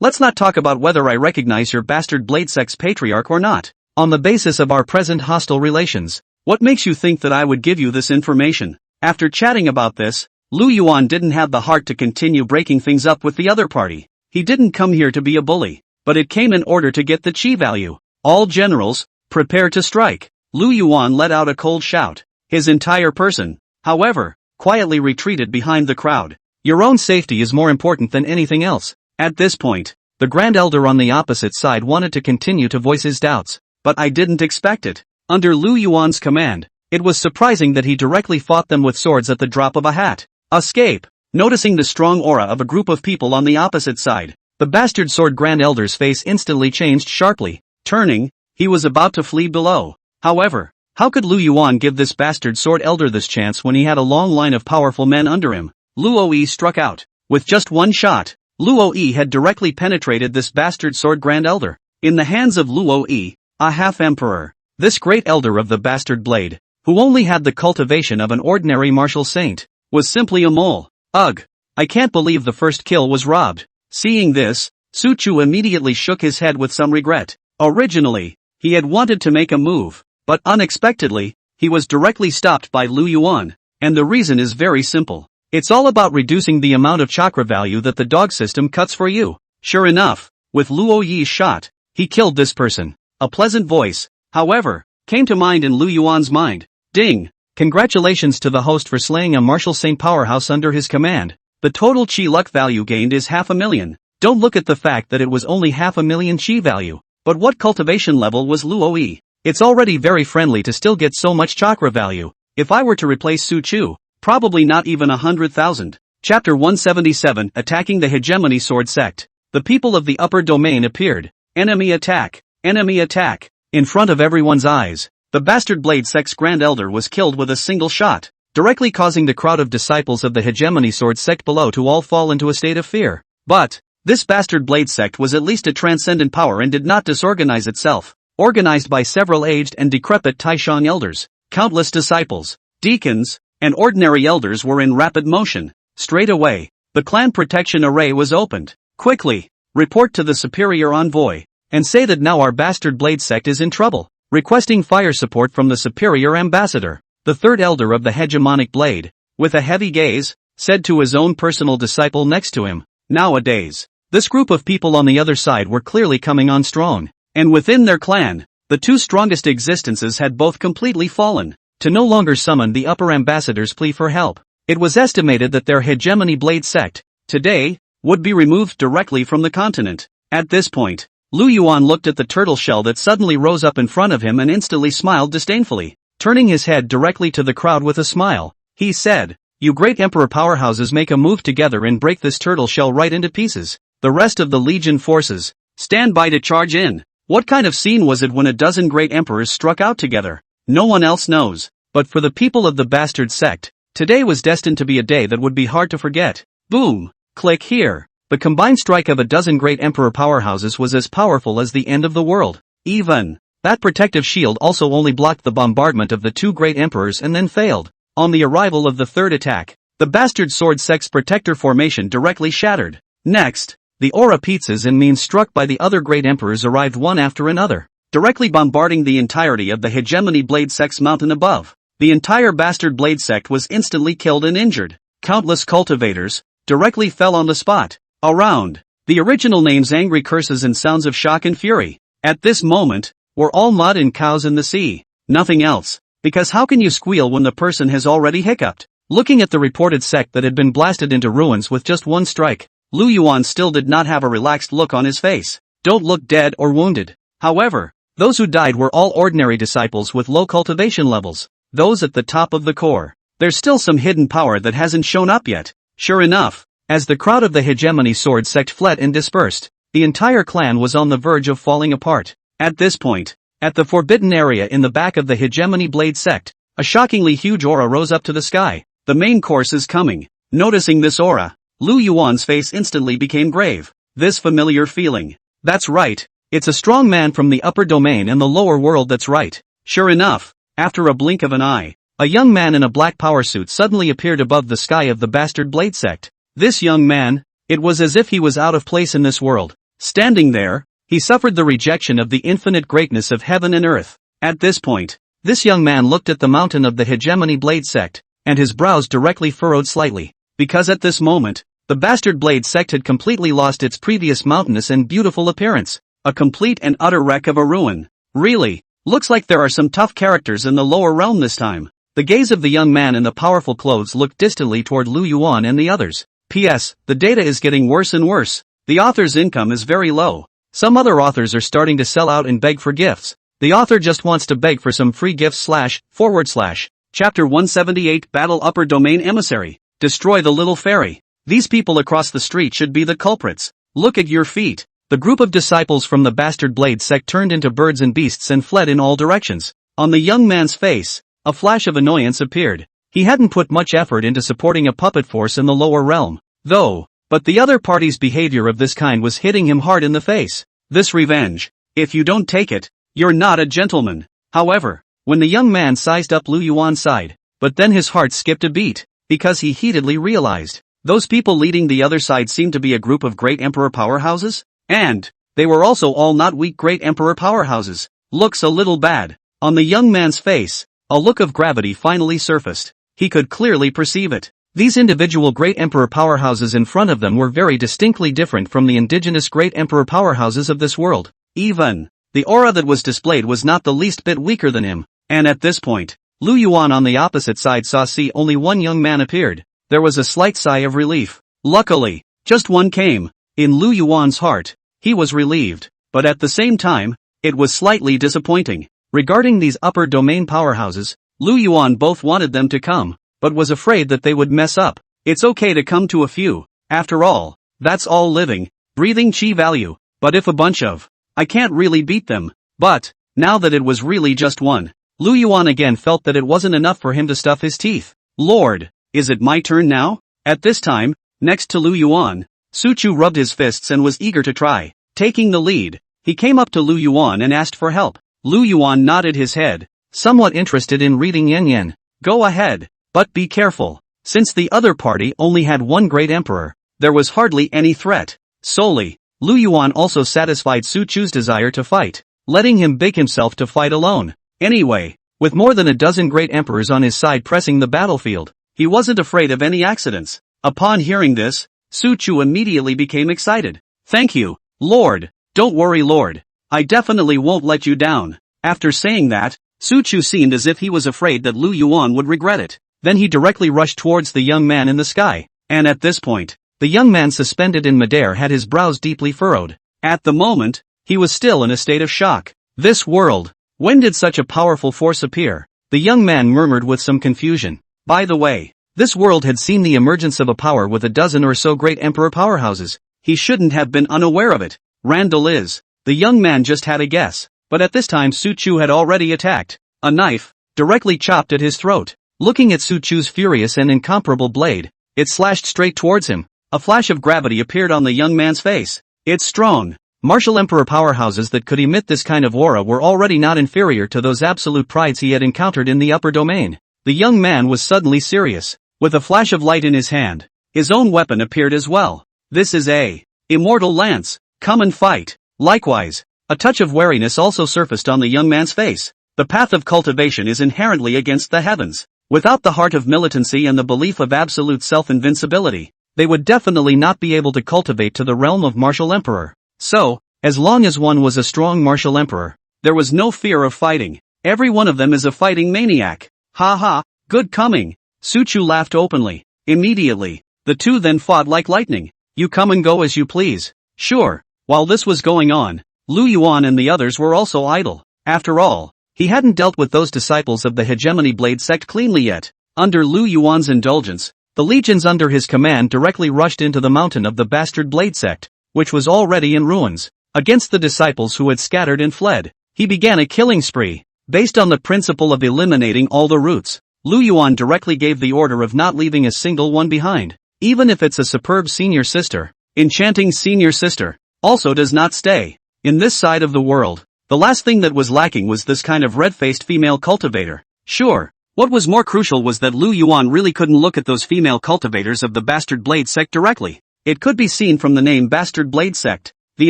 Let's not talk about whether I recognize your bastard blade sect's patriarch or not. On the basis of our present hostile relations, what makes you think that I would give you this information? After chatting about this, Lu Yuan didn't have the heart to continue breaking things up with the other party. He didn't come here to be a bully, but it came in order to get the chi value. All generals, prepare to strike. Lu Yuan let out a cold shout. His entire person, however, quietly retreated behind the crowd. Your own safety is more important than anything else. At this point, the Grand Elder on the opposite side wanted to continue to voice his doubts, but I didn't expect it. Under Lu Yuan's command, it was surprising that he directly fought them with swords at the drop of a hat. Escape! Noticing the strong aura of a group of people on the opposite side, the bastard sword Grand Elder's face instantly changed sharply. Turning, he was about to flee below. However, how could Lu Yuan give this bastard sword elder this chance when he had a long line of powerful men under him? Luo struck out. With just one shot, Luo had directly penetrated this bastard sword grand elder. In the hands of Luo, a half-emperor, this great elder of the bastard blade, who only had the cultivation of an ordinary martial saint, was simply a mole. Ugh! I can't believe the first kill was robbed. Seeing this, Su Chu immediately shook his head with some regret. Originally, he had wanted to make a move, but unexpectedly, he was directly stopped by Lu Yuan, and the reason is very simple. It's all about reducing the amount of chakra value that the dog system cuts for you. Sure enough, with Luo Yi's shot, he killed this person. A pleasant voice, however, came to mind in Lu Yuan's mind. Ding! Congratulations to the host for slaying a martial saint powerhouse under his command. The total chi luck value gained is 500,000. Don't look at the fact that it was only 500,000 chi value. But what cultivation level was Luo Yi? It's already very friendly to still get so much chakra value. If I were to replace Su Chu, probably not even 100,000. Chapter 177 Attacking the Hegemony Sword Sect. The people of the upper domain appeared. Enemy attack! Enemy attack! In front of everyone's eyes, the bastard blade sect's grand elder was killed with a single shot, directly causing the crowd of disciples of the hegemony sword sect below to all fall into a state of fear. But this bastard blade sect was at least a transcendent power and did not disorganize itself. Organized by several aged and decrepit Taishan elders, countless disciples, deacons, and ordinary elders were in rapid motion. Straight away, the clan protection array was opened. Quickly, report to the superior envoy, and say that now our bastard blade sect is in trouble. Requesting fire support from the superior ambassador. The third elder of the hegemonic blade, with a heavy gaze, said to his own personal disciple next to him. Nowadays, this group of people on the other side were clearly coming on strong, and within their clan, the two strongest existences had both completely fallen, to no longer summon the upper ambassador's plea for help. It was estimated that their hegemony blade sect, today, would be removed directly from the continent. At this point, Lu Yuan looked at the turtle shell that suddenly rose up in front of him and instantly smiled disdainfully. Turning his head directly to the crowd with a smile, he said, "You great emperor powerhouses make a move together and break this turtle shell right into pieces. The rest of the legion forces, stand by to charge in." What kind of scene was it when a dozen great emperors struck out together? No one else knows, but for the people of the bastard sect, today was destined to be a day that would be hard to forget. Boom! Click here. The combined strike of a dozen great emperor powerhouses was as powerful as the end of the world. Even that protective shield also only blocked the bombardment of the two great emperors and then failed. On the arrival of the third attack, the bastard sword sect's protector formation directly shattered. Next, the aura pizzas and means struck by the other great emperors arrived one after another, directly bombarding the entirety of the hegemony blade sect's mountain above. The entire bastard blade sect was instantly killed and injured. Countless cultivators directly fell on the spot. Around, the original names angry curses and sounds of shock and fury. At this moment, were all mud and cows in the sea. Nothing else. Because how can you squeal when the person has already hiccuped? Looking at the reported sect that had been blasted into ruins with just one strike, Lu Yuan still did not have a relaxed look on his face. Don't look dead or wounded. However, those who died were all ordinary disciples with low cultivation levels. Those at the top of the core. There's still some hidden power that hasn't shown up yet. Sure enough, as the crowd of the hegemony sword sect fled and dispersed, the entire clan was on the verge of falling apart. At this point, at the forbidden area in the back of the hegemony blade sect, a shockingly huge aura rose up to the sky. The main course is coming. Noticing this aura, Lu Yuan's face instantly became grave. This familiar feeling. That's right. It's a strong man from the upper domain and the lower world, that's right. Sure enough, after a blink of an eye, a young man in a black power suit suddenly appeared above the sky of the Bastard Blade sect. This young man, it was as if he was out of place in this world. Standing there, he suffered the rejection of the infinite greatness of heaven and earth. At this point, this young man looked at the mountain of the Hegemony Blade sect, and his brows directly furrowed slightly, because at this moment, the Bastard Blade sect had completely lost its previous mountainous and beautiful appearance. A complete and utter wreck of a ruin. Really, looks like there are some tough characters in the lower realm this time. The gaze of the young man in the powerful clothes looked distantly toward Lu Yuan and the others. P.S. The data is getting worse and worse. The author's income is very low. Some other authors are starting to sell out and beg for gifts. The author just wants to beg for some free gifts / Chapter 178 Battle Upper Domain Emissary. Destroy the little fairy. These people across the street should be the culprits. Look at your feet. The group of disciples from the Bastard Blade sect turned into birds and beasts and fled in all directions. On the young man's face, a flash of annoyance appeared. He hadn't put much effort into supporting a puppet force in the lower realm, though, but the other party's behavior of this kind was hitting him hard in the face. This revenge. If you don't take it, you're not a gentleman. However, when the young man sized up Lu Yuan sighed, but then his heart skipped a beat, because he heatedly realized, those people leading the other side seemed to be a group of great emperor powerhouses? And they were also all not weak great emperor powerhouses. Looks a little bad. On the young man's face, a look of gravity finally surfaced. He could clearly perceive it. These individual great emperor powerhouses in front of them were very distinctly different from the indigenous great emperor powerhouses of this world. Even the aura that was displayed was not the least bit weaker than him. And at this point, Lu Yuan on the opposite side saw only one young man appeared. There was a slight sigh of relief. Luckily, just one came. In Lu Yuan's heart, he was relieved, but at the same time, it was slightly disappointing. Regarding these upper domain powerhouses, Lu Yuan both wanted them to come, but was afraid that they would mess up. It's okay to come to a few. After all, that's all living, breathing chi value. But if a bunch of, I can't really beat them. But, now that it was really just one, Lu Yuan again felt that it wasn't enough for him to stuff his teeth. Lord, is it my turn now? At this time, next to Lu Yuan, Su Chu rubbed his fists and was eager to try. Taking the lead, he came up to Lu Yuan and asked for help. Lu Yuan nodded his head, somewhat interested in reading Yen Yen. Go ahead, but be careful. Since the other party only had one great emperor, there was hardly any threat. Solely, Lu Yuan also satisfied Su Chu's desire to fight, letting him beg himself to fight alone. Anyway, with more than a dozen great emperors on his side pressing the battlefield, he wasn't afraid of any accidents. Upon hearing this, Su Chu immediately became excited. Thank you, Lord. Don't worry, Lord. I definitely won't let you down. After saying that, Su Chu seemed as if he was afraid that Lu Yuan would regret it. Then he directly rushed towards the young man in the sky, and at this point, the young man suspended in midair had his brows deeply furrowed. At the moment, he was still in a state of shock. This world, when did such a powerful force appear? The young man murmured with some confusion. By the way, this world had seen the emergence of a power with a dozen or so great emperor powerhouses. He shouldn't have been unaware of it. Randall is. The young man just had a guess, but at this time Su Chu had already attacked. A knife, directly chopped at his throat. Looking at Su Chu's furious and incomparable blade, it slashed straight towards him. A flash of gravity appeared on the young man's face. It's strong. Martial emperor powerhouses that could emit this kind of aura were already not inferior to those absolute prides he had encountered in the upper domain. The young man was suddenly serious. With a flash of light in his hand, his own weapon appeared as well. This is a immortal lance. Come and fight. Likewise, a touch of wariness also surfaced on the young man's face. The path of cultivation is inherently against the heavens. Without the heart of militancy and the belief of absolute self-invincibility, they would definitely not be able to cultivate to the realm of martial emperor. So, as long as one was a strong martial emperor, there was no fear of fighting. Every one of them is a fighting maniac. Ha ha, good coming. Su Chu laughed openly. Immediately, the two then fought like lightning. You come and go as you please. Sure. While this was going on, Lu Yuan and the others were also idle. After all, he hadn't dealt with those disciples of the Hegemony Blade sect cleanly yet. Under Lu Yuan's indulgence, the legions under his command directly rushed into the mountain of the Bastard Blade sect, which was already in ruins. Against the disciples who had scattered and fled, he began a killing spree. Based on the principle of eliminating all the roots, Lu Yuan directly gave the order of not leaving a single one behind. even if it's a superb senior sister, enchanting senior sister, also does not stay. In this side of the world, the last thing that was lacking was this kind of red-faced female cultivator. Sure, what was more crucial was that Lu Yuan really couldn't look at those female cultivators of the Bastard Blade sect directly. It could be seen from the name Bastard Blade sect. The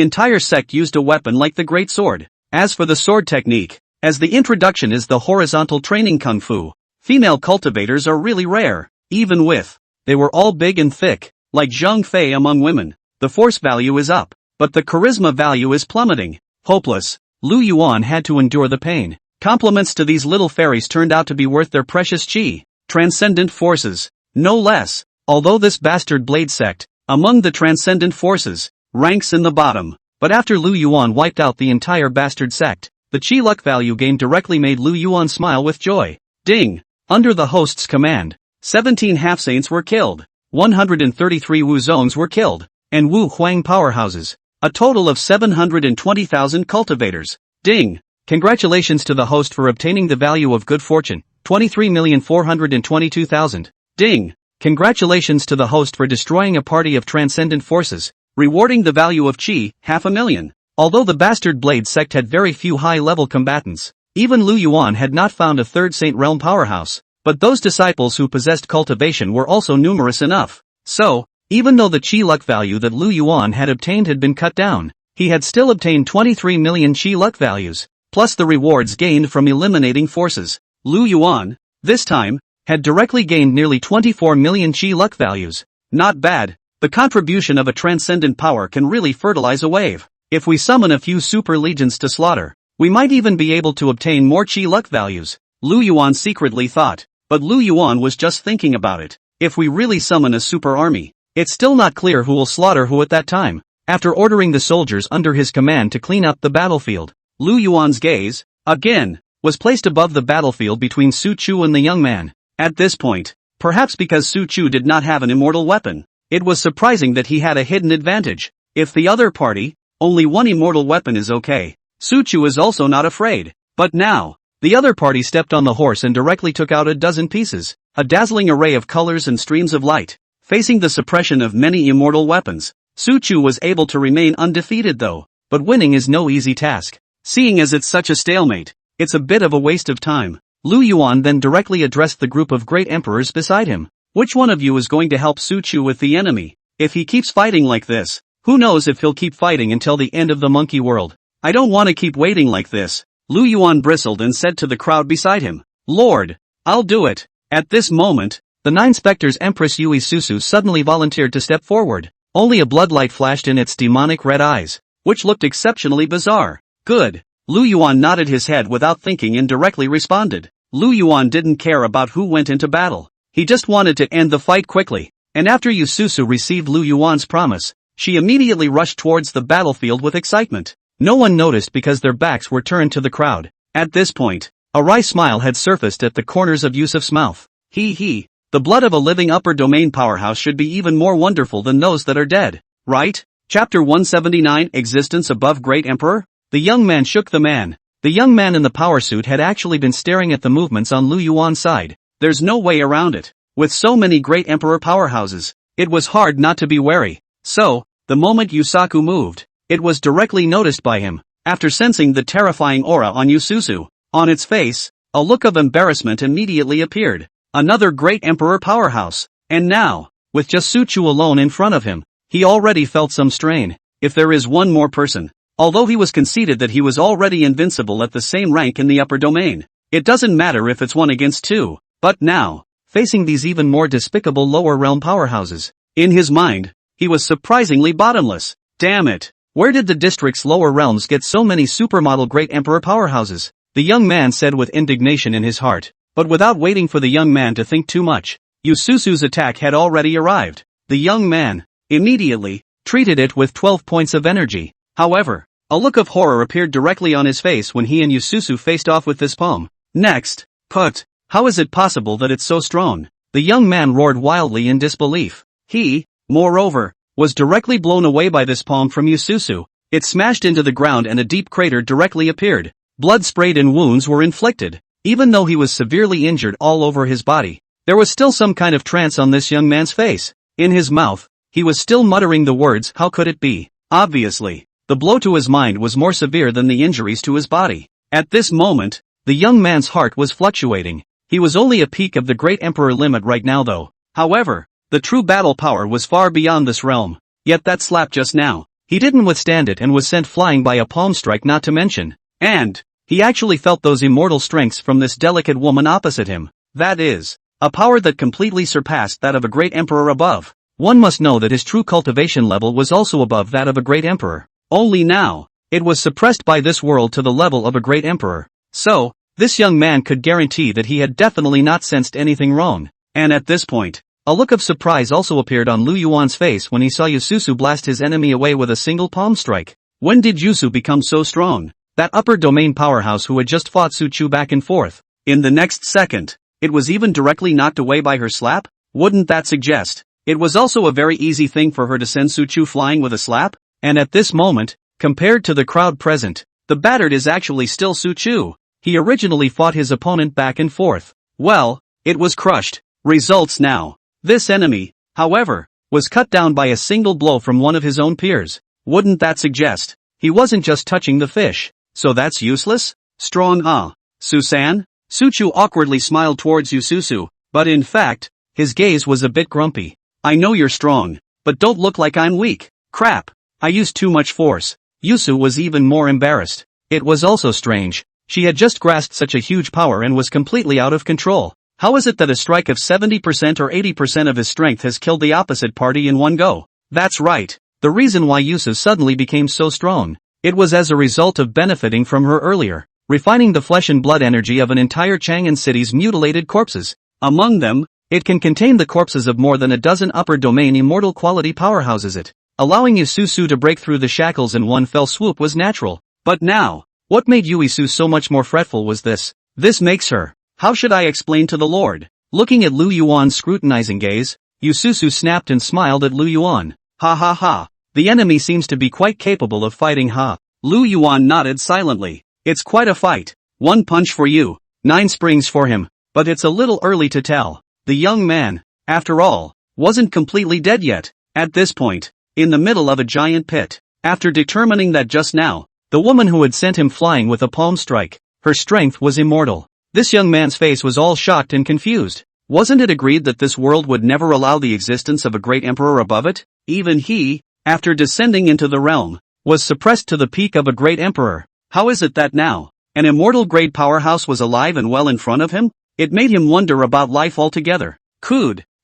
entire sect used a weapon like the Great Sword. As for the sword technique, as the introduction is the horizontal training kung fu, female cultivators are really rare. Even with, they were all big and thick, like Zhang Fei among women, the force value is up, but the charisma value is plummeting. Hopeless, Lu Yuan had to endure the pain. Compliments to these little fairies turned out to be worth their precious chi. Transcendent forces, no less. Although this Bastard Blade sect, among the transcendent forces, ranks in the bottom, but after Lu Yuan wiped out the entire Bastard sect, the chi luck value gained directly made Lu Yuan smile with joy. Ding! Under the host's command, 17 half-saints were killed, 133 Wu zones were killed, and Wu Huang powerhouses, a total of 720,000 cultivators. Ding! Congratulations to the host for obtaining the value of good fortune, 23,422,000. Ding! Congratulations to the host for destroying a party of transcendent forces, rewarding the value of chi, 500,000. Although the Bastard Blade sect had very few high-level combatants, even Lu Yuan had not found a third Saint Realm powerhouse, but those disciples who possessed cultivation were also numerous enough. So, even though the chi luck value that Lu Yuan had obtained had been cut down, he had still obtained 23 million chi luck values, plus the rewards gained from eliminating forces. Lu Yuan, this time, had directly gained nearly 24 million chi luck values. Not bad. The contribution of a transcendent power can really fertilize a wave. If we summon a few super legions to slaughter, we might even be able to obtain more chi luck values, Lu Yuan secretly thought. But Lu Yuan was just thinking about it. If we really summon a super army, it's still not clear who will slaughter who at that time. After ordering the soldiers under his command to clean up the battlefield, Lu Yuan's gaze, again, was placed above the battlefield between Su Chu and the young man. At this point, perhaps because Su Chu did not have an immortal weapon, it was surprising that he had a hidden advantage. If the other party, only one immortal weapon is okay, Su Chu is also not afraid. But now, the other party stepped on the horse and directly took out a dozen pieces, a dazzling array of colors and streams of light. Facing the suppression of many immortal weapons, Su Chu was able to remain undefeated though, but winning is no easy task. Seeing as it's such a stalemate, it's a bit of a waste of time. Lu Yuan then directly addressed the group of great emperors beside him. Which one of you is going to help Su Chu with the enemy? If he keeps fighting like this, who knows if he'll keep fighting until the end of the monkey world. I don't want to keep waiting like this. Lu Yuan bristled and said to the crowd beside him, Lord, I'll do it. At this moment, the 9 specters Empress Yui Susu suddenly volunteered to step forward. Only a bloodlight flashed in its demonic red eyes, which looked exceptionally bizarre. Good. Lu Yuan nodded his head without thinking and directly responded. Lu Yuan didn't care about who went into battle. He just wanted to end the fight quickly. And after Yu Susu received Lu Yuan's promise, she immediately rushed towards the battlefield with excitement. No one noticed because their backs were turned to the crowd. At this point, a wry smile had surfaced at the corners of Yusuf's mouth. He. The blood of a living upper domain powerhouse should be even more wonderful than those that are dead, right? Chapter 179 Existence Above Great Emperor? The young man shook the man. The young man in the power suit had actually been staring at the movements on Lu Yuan's side. There's no way around it. With so many great emperor powerhouses, it was hard not to be wary. So, the moment Yusaku moved, it was directly noticed by him. After sensing the terrifying aura on Yususu, on its face, a look of embarrassment immediately appeared. Another great emperor powerhouse. And now, with just Su Chu alone in front of him, he already felt some strain. If there is one more person, although he was conceited that he was already invincible at the same rank in the upper domain, it doesn't matter if it's 1 against 2. But now, facing these even more despicable lower realm powerhouses, in his mind, he was surprisingly bottomless. Damn it! Where did the district's lower realms get so many supermodel great emperor powerhouses? The young man said with indignation in his heart. But without waiting for the young man to think too much, Yususu's attack had already arrived. The young man, immediately, treated it with 12 points of energy. However, a look of horror appeared directly on his face when he and Yususu faced off with this palm. Next, put. How is it possible that it's so strong? The young man roared wildly in disbelief. He, moreover, was directly blown away by this palm from Yususu. It smashed into the ground and a deep crater directly appeared. Blood sprayed and wounds were inflicted. Even though he was severely injured all over his body, there was still some kind of trance on this young man's face. In his mouth, he was still muttering the words, how could it be? Obviously, the blow to his mind was more severe than the injuries to his body. At this moment, the young man's heart was fluctuating. He was only a peak of the great emperor limit right now though. However, the true battle power was far beyond this realm. Yet that slap just now, he didn't withstand it and was sent flying by a palm strike not to mention. And he actually felt those immortal strengths from this delicate woman opposite him. That is, a power that completely surpassed that of a great emperor above. One must know that his true cultivation level was also above that of a great emperor. Only now, it was suppressed by this world to the level of a great emperor. So, this young man could guarantee that he had definitely not sensed anything wrong. And at this point, a look of surprise also appeared on Lu Yuan's face when he saw Yususu blast his enemy away with a single palm strike. When did Yusu become so strong? That upper domain powerhouse who had just fought Su Chu back and forth. In the next second, it was even directly knocked away by her slap? Wouldn't that suggest it was also a very easy thing for her to send Su Chu flying with a slap? And at this moment, compared to the crowd present, the battered is actually still Su Chu. He originally fought his opponent back and forth. Well, it was crushed. Results now. This enemy, however, was cut down by a single blow from one of his own peers. Wouldn't that suggest he wasn't just touching the fish? So that's useless? Strong Susan? Su Chu awkwardly smiled towards Yususu, but in fact, his gaze was a bit grumpy. I know you're strong, but don't look like I'm weak. Crap. I used too much force. Yusu was even more embarrassed. It was also strange. She had just grasped such a huge power and was completely out of control. How is it that a strike of 70% or 80% of his strength has killed the opposite party in one go? That's right. The reason why Yusu suddenly became so strong. It was as a result of benefiting from her earlier, refining the flesh and blood energy of an entire Chang'an city's mutilated corpses. Among them, it can contain the corpses of more than a dozen upper domain immortal quality powerhouses. Allowing Yususu to break through the shackles in one fell swoop was natural. But now, what made Yuisu so much more fretful was this. This makes her. How should I explain to the Lord? Looking at Lu Yuan's scrutinizing gaze, Yususu snapped and smiled at Lu Yuan. Ha ha ha. The enemy seems to be quite capable of fighting ha. Lu Yuan nodded silently. It's quite a fight. 1 punch for you, 9 springs for him. But it's a little early to tell. The young man, after all, wasn't completely dead yet. At this point, in the middle of a giant pit, after determining that just now, the woman who had sent him flying with a palm strike, her strength was immortal. This young man's face was all shocked and confused. Wasn't it agreed that this world would never allow the existence of a great emperor above it? Even he, after descending into the realm, was suppressed to the peak of a great emperor. How is it that now, an immortal grade powerhouse was alive and well in front of him? It made him wonder about life altogether.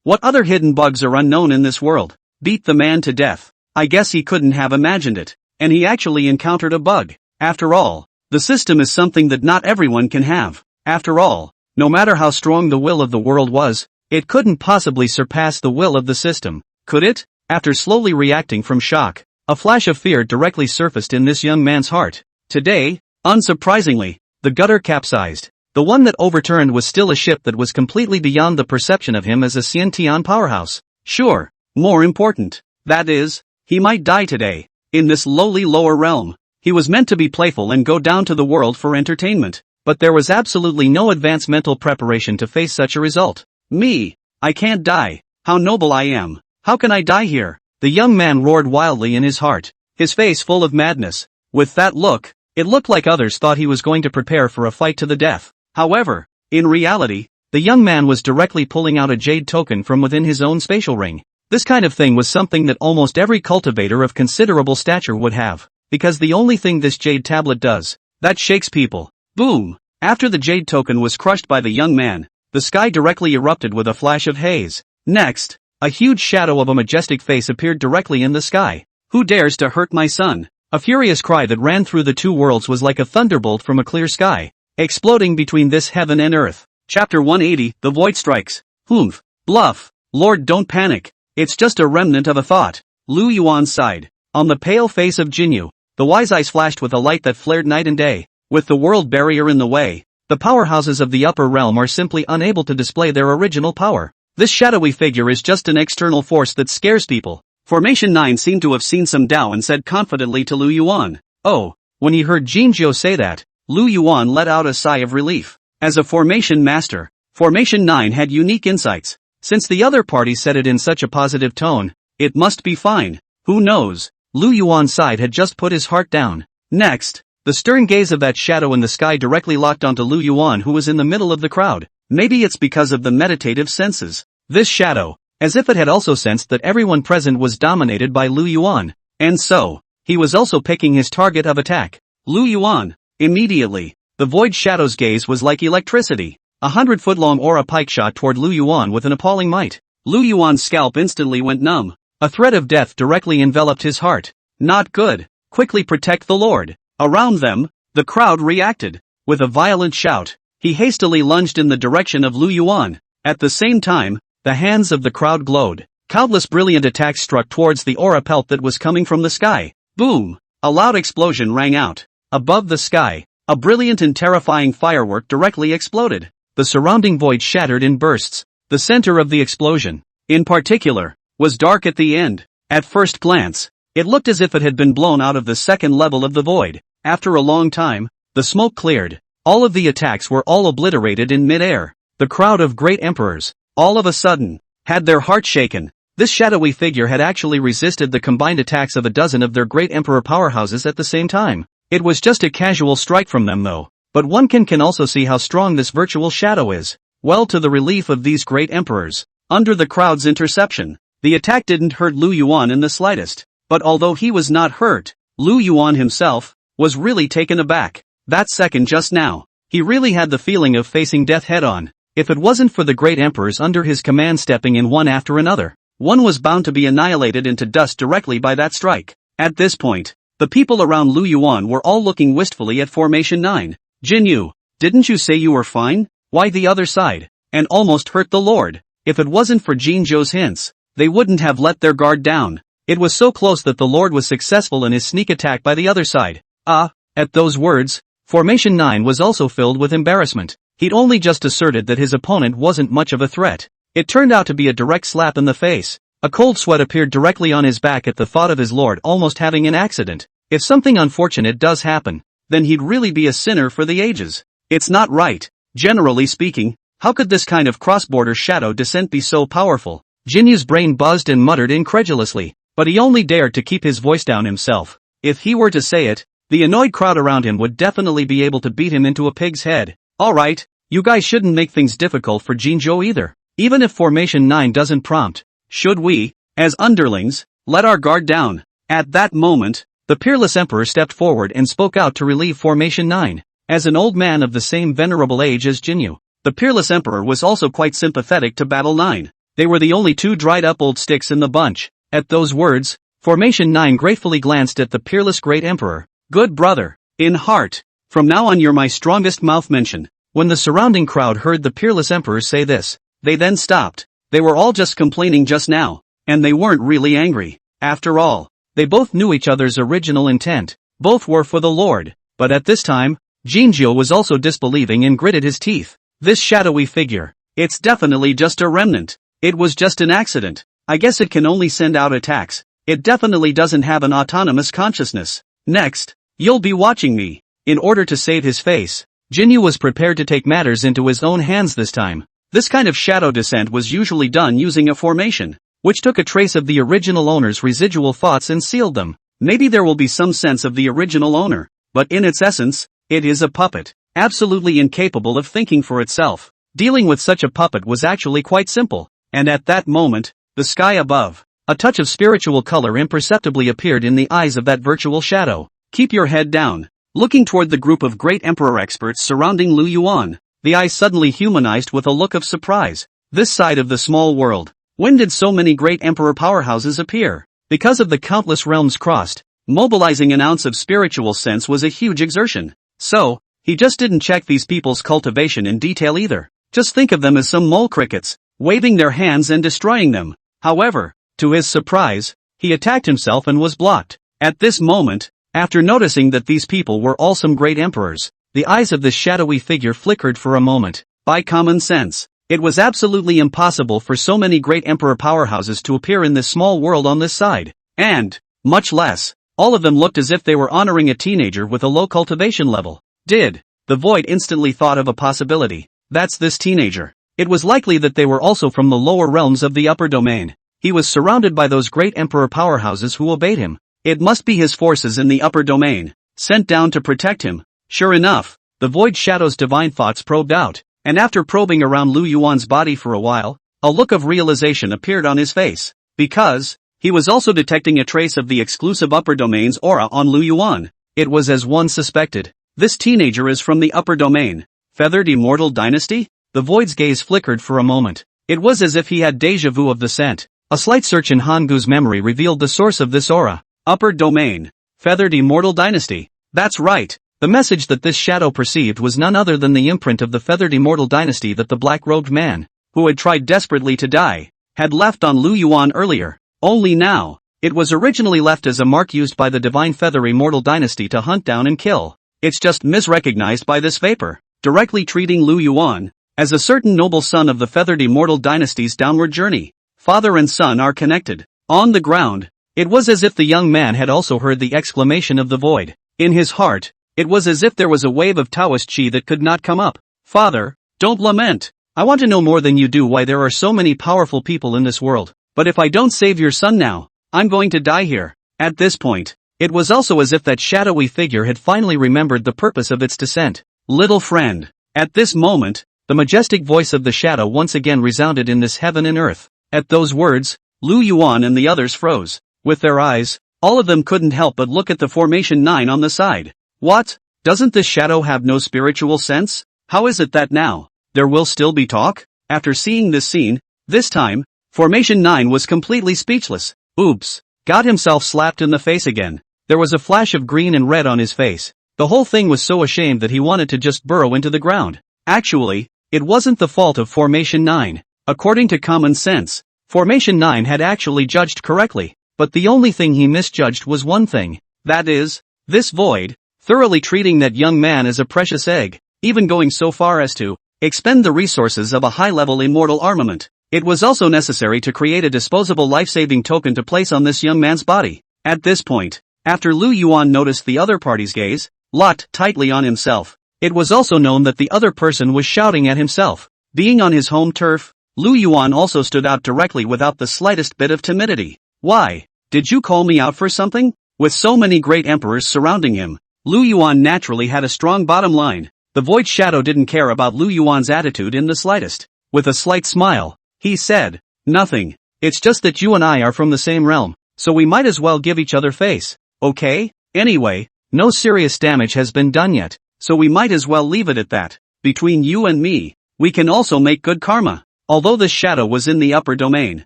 What other hidden bugs are unknown in this world? Beat the man to death. I guess he couldn't have imagined it. And he actually encountered a bug. After all, the system is something that not everyone can have. After all, no matter how strong the will of the world was, it couldn't possibly surpass the will of the system, could it? After slowly reacting from shock, a flash of fear directly surfaced in this young man's heart. Today, unsurprisingly, the gutter capsized. The one that overturned was still a ship that was completely beyond the perception of him as a Xiantian powerhouse. Sure, more important. That is, he might die today. In this lowly lower realm, he was meant to be playful and go down to the world for entertainment. But there was absolutely no advanced mental preparation to face such a result. Me, I can't die. How noble I am. How can I die here? The young man roared wildly in his heart, his face full of madness. With that look, it looked like others thought he was going to prepare for a fight to the death. However, in reality, the young man was directly pulling out a jade token from within his own spatial ring. This kind of thing was something that almost every cultivator of considerable stature would have, because the only thing this jade tablet does, that shakes people. Boom! After the jade token was crushed by the young man, the sky directly erupted with a flash of haze. Next, a huge shadow of a majestic face appeared directly in the sky. Who dares to hurt my son? A furious cry that ran through the two worlds was like a thunderbolt from a clear sky, exploding between this heaven and earth. Chapter 180, The Void Strikes. Humph. Bluff. Lord, don't panic. It's just a remnant of a thought. Lu Yuan sighed. On the pale face of Jinyu, the wise eyes flashed with a light that flared night and day. With the world barrier in the way, the powerhouses of the upper realm are simply unable to display their original power. This shadowy figure is just an external force that scares people. Formation 9 seemed to have seen some doubt and said confidently to Lu Yuan. Oh, when he heard Jinzhou say that, Lu Yuan let out a sigh of relief. As a formation master, Formation 9 had unique insights. Since the other party said it in such a positive tone, it must be fine. Who knows? Lu Yuan's side had just put his heart down. Next, the stern gaze of that shadow in the sky directly locked onto Lu Yuan, who was in the middle of the crowd. Maybe it's because of the meditative senses. This shadow, as if it had also sensed that everyone present was dominated by Lu Yuan, and so, he was also picking his target of attack. Lu Yuan. Immediately, the void shadow's gaze was like electricity. 100-foot-long aura pike shot toward Lu Yuan with an appalling might. Lu Yuan's scalp instantly went numb. A threat of death directly enveloped his heart. Not good. Quickly protect the Lord. Around them, the crowd reacted. With a violent shout, he hastily lunged in the direction of Lu Yuan. At the same time, the hands of the crowd glowed. Countless brilliant attacks struck towards the aura pelt that was coming from the sky. Boom! A loud explosion rang out. Above the sky, a brilliant and terrifying firework directly exploded. The surrounding void shattered in bursts. The center of the explosion, in particular, was dark at the end. At first glance, it looked as if it had been blown out of the second level of the void. After a long time, the smoke cleared. All of the attacks were all obliterated in mid-air. The crowd of great emperors, all of a sudden, had their hearts shaken. This shadowy figure had actually resisted the combined attacks of a dozen of their great emperor powerhouses at the same time. It was just a casual strike from them though. But one can also see how strong this virtual shadow is. Well, to the relief of these great emperors, under the crowd's interception, the attack didn't hurt Lu Yuan in the slightest. But although he was not hurt, Lu Yuan himself was really taken aback. That second just now, he really had the feeling of facing death head-on. If it wasn't for the great emperors under his command stepping in one after another, one was bound to be annihilated into dust directly by that strike. At this point, the people around Lu Yuan were all looking wistfully at Formation 9. Jinyu, didn't you say you were fine? Why the other side? And almost hurt the Lord. If it wasn't for Jinzhou's hints, they wouldn't have let their guard down. It was so close that the Lord was successful in his sneak attack by the other side. At those words, Formation 9 was also filled with embarrassment. He'd only just asserted that his opponent wasn't much of a threat. It turned out to be a direct slap in the face. A cold sweat appeared directly on his back at the thought of his Lord almost having an accident. If something unfortunate does happen, then he'd really be a sinner for the ages. It's not right. Generally speaking, how could this kind of cross-border shadow descent be so powerful? Jinyu's brain buzzed and muttered incredulously, but he only dared to keep his voice down himself. If he were to say it, the annoyed crowd around him would definitely be able to beat him into a pig's head. Alright, you guys shouldn't make things difficult for Jinzhou either. Even if Formation 9 doesn't prompt, should we, as underlings, let our guard down? At that moment, the peerless emperor stepped forward and spoke out to relieve Formation 9. As an old man of the same venerable age as Jinyu, the peerless emperor was also quite sympathetic to Battle 9. They were the only two dried-up old sticks in the bunch. At those words, Formation 9 gratefully glanced at the peerless great emperor. Good brother, in heart, from now on you're my strongest mouth mention. When the surrounding crowd heard the peerless emperor say this, they then stopped. They were all just complaining just now, and they weren't really angry. After all, they both knew each other's original intent. Both were for the Lord. But at this time, Jinzhou was also disbelieving and gritted his teeth. This shadowy figure, it's definitely just a remnant. It was just an accident. I guess it can only send out attacks. It definitely doesn't have an autonomous consciousness. Next, you'll be watching me. In order to save his face, Jinyu was prepared to take matters into his own hands this time. This kind of shadow descent was usually done using a formation, which took a trace of the original owner's residual thoughts and sealed them. Maybe there will be some sense of the original owner, but in its essence, it is a puppet, absolutely incapable of thinking for itself. Dealing with such a puppet was actually quite simple, and at that moment, the sky above, a touch of spiritual color imperceptibly appeared in the eyes of that virtual shadow. Keep your head down. Looking toward the group of great emperor experts surrounding Lu Yuan, the eyes suddenly humanized with a look of surprise. This side of the small world, when did so many great emperor powerhouses appear? Because of the countless realms crossed, mobilizing an ounce of spiritual sense was a huge exertion. So, he just didn't check these people's cultivation in detail either. Just think of them as some mole crickets, waving their hands and destroying them. However, to his surprise, he attacked himself and was blocked. At this moment, after noticing that these people were all some great emperors, the eyes of this shadowy figure flickered for a moment. By common sense, it was absolutely impossible for so many great emperor powerhouses to appear in this small world on this side. And, much less, all of them looked as if they were honoring a teenager with a low cultivation level. The void instantly thought of a possibility. That's this teenager. It was likely that they were also from the lower realms of the upper domain. He was surrounded by those great emperor powerhouses who obeyed him. It must be his forces in the upper domain, sent down to protect him. Sure enough, the Void Shadow's divine thoughts probed out, and after probing around Lu Yuan's body for a while, a look of realization appeared on his face, because he was also detecting a trace of the exclusive upper domain's aura on Lu Yuan. It was as one suspected. This teenager is from the upper domain. Feathered Immortal Dynasty? The Void's gaze flickered for a moment. It was as if he had déjà vu of the scent. A slight search in Hangu's memory revealed the source of this aura. Upper domain. Feathered Immortal Dynasty. That's right. The message that this shadow perceived was none other than the imprint of the Feathered Immortal Dynasty that the black-robed man, who had tried desperately to die, had left on Lu Yuan earlier. Only now, it was originally left as a mark used by the divine Feather Immortal Dynasty to hunt down and kill. It's just misrecognized by this vapor, directly treating Lu Yuan as a certain noble son of the Feathered Immortal Dynasty's downward journey. Father and son are connected. On the ground, it was as if the young man had also heard the exclamation of the Void. In his heart, it was as if there was a wave of Taoist chi that could not come up. Father, don't lament. I want to know more than you do why there are so many powerful people in this world. But if I don't save your son now, I'm going to die here. At this point, it was also as if that shadowy figure had finally remembered the purpose of its descent. Little friend. At this moment, the majestic voice of the shadow once again resounded in this heaven and earth. At those words, Lu Yuan and the others froze. With their eyes, all of them couldn't help but look at the formation 9 on the side. What? Doesn't this shadow have no spiritual sense? How is it that now there will still be talk? After seeing this scene, this time, Formation 9 was completely speechless. Oops. Got himself slapped in the face again. There was a flash of green and red on his face. The whole thing was so ashamed that he wanted to just burrow into the ground. Actually, it wasn't the fault of Formation 9. According to common sense, Formation 9 had actually judged correctly, but the only thing he misjudged was one thing. That is, this Void, thoroughly treating that young man as a precious egg, even going so far as to expend the resources of a high-level immortal armament. It was also necessary to create a disposable life-saving token to place on this young man's body. At this point, after Lu Yuan noticed the other party's gaze, locked tightly on himself, it was also known that the other person was shouting at himself. Being on his home turf, Lu Yuan also stood out directly without the slightest bit of timidity. Why? Did you call me out for something? With so many great emperors surrounding him, Lu Yuan naturally had a strong bottom line. The Void Shadow didn't care about Lu Yuan's attitude in the slightest. With a slight smile, he said, nothing. It's just that you and I are from the same realm, so we might as well give each other face, okay? Anyway, no serious damage has been done yet, so we might as well leave it at that. Between you and me, we can also make good karma. Although this shadow was in the upper domain,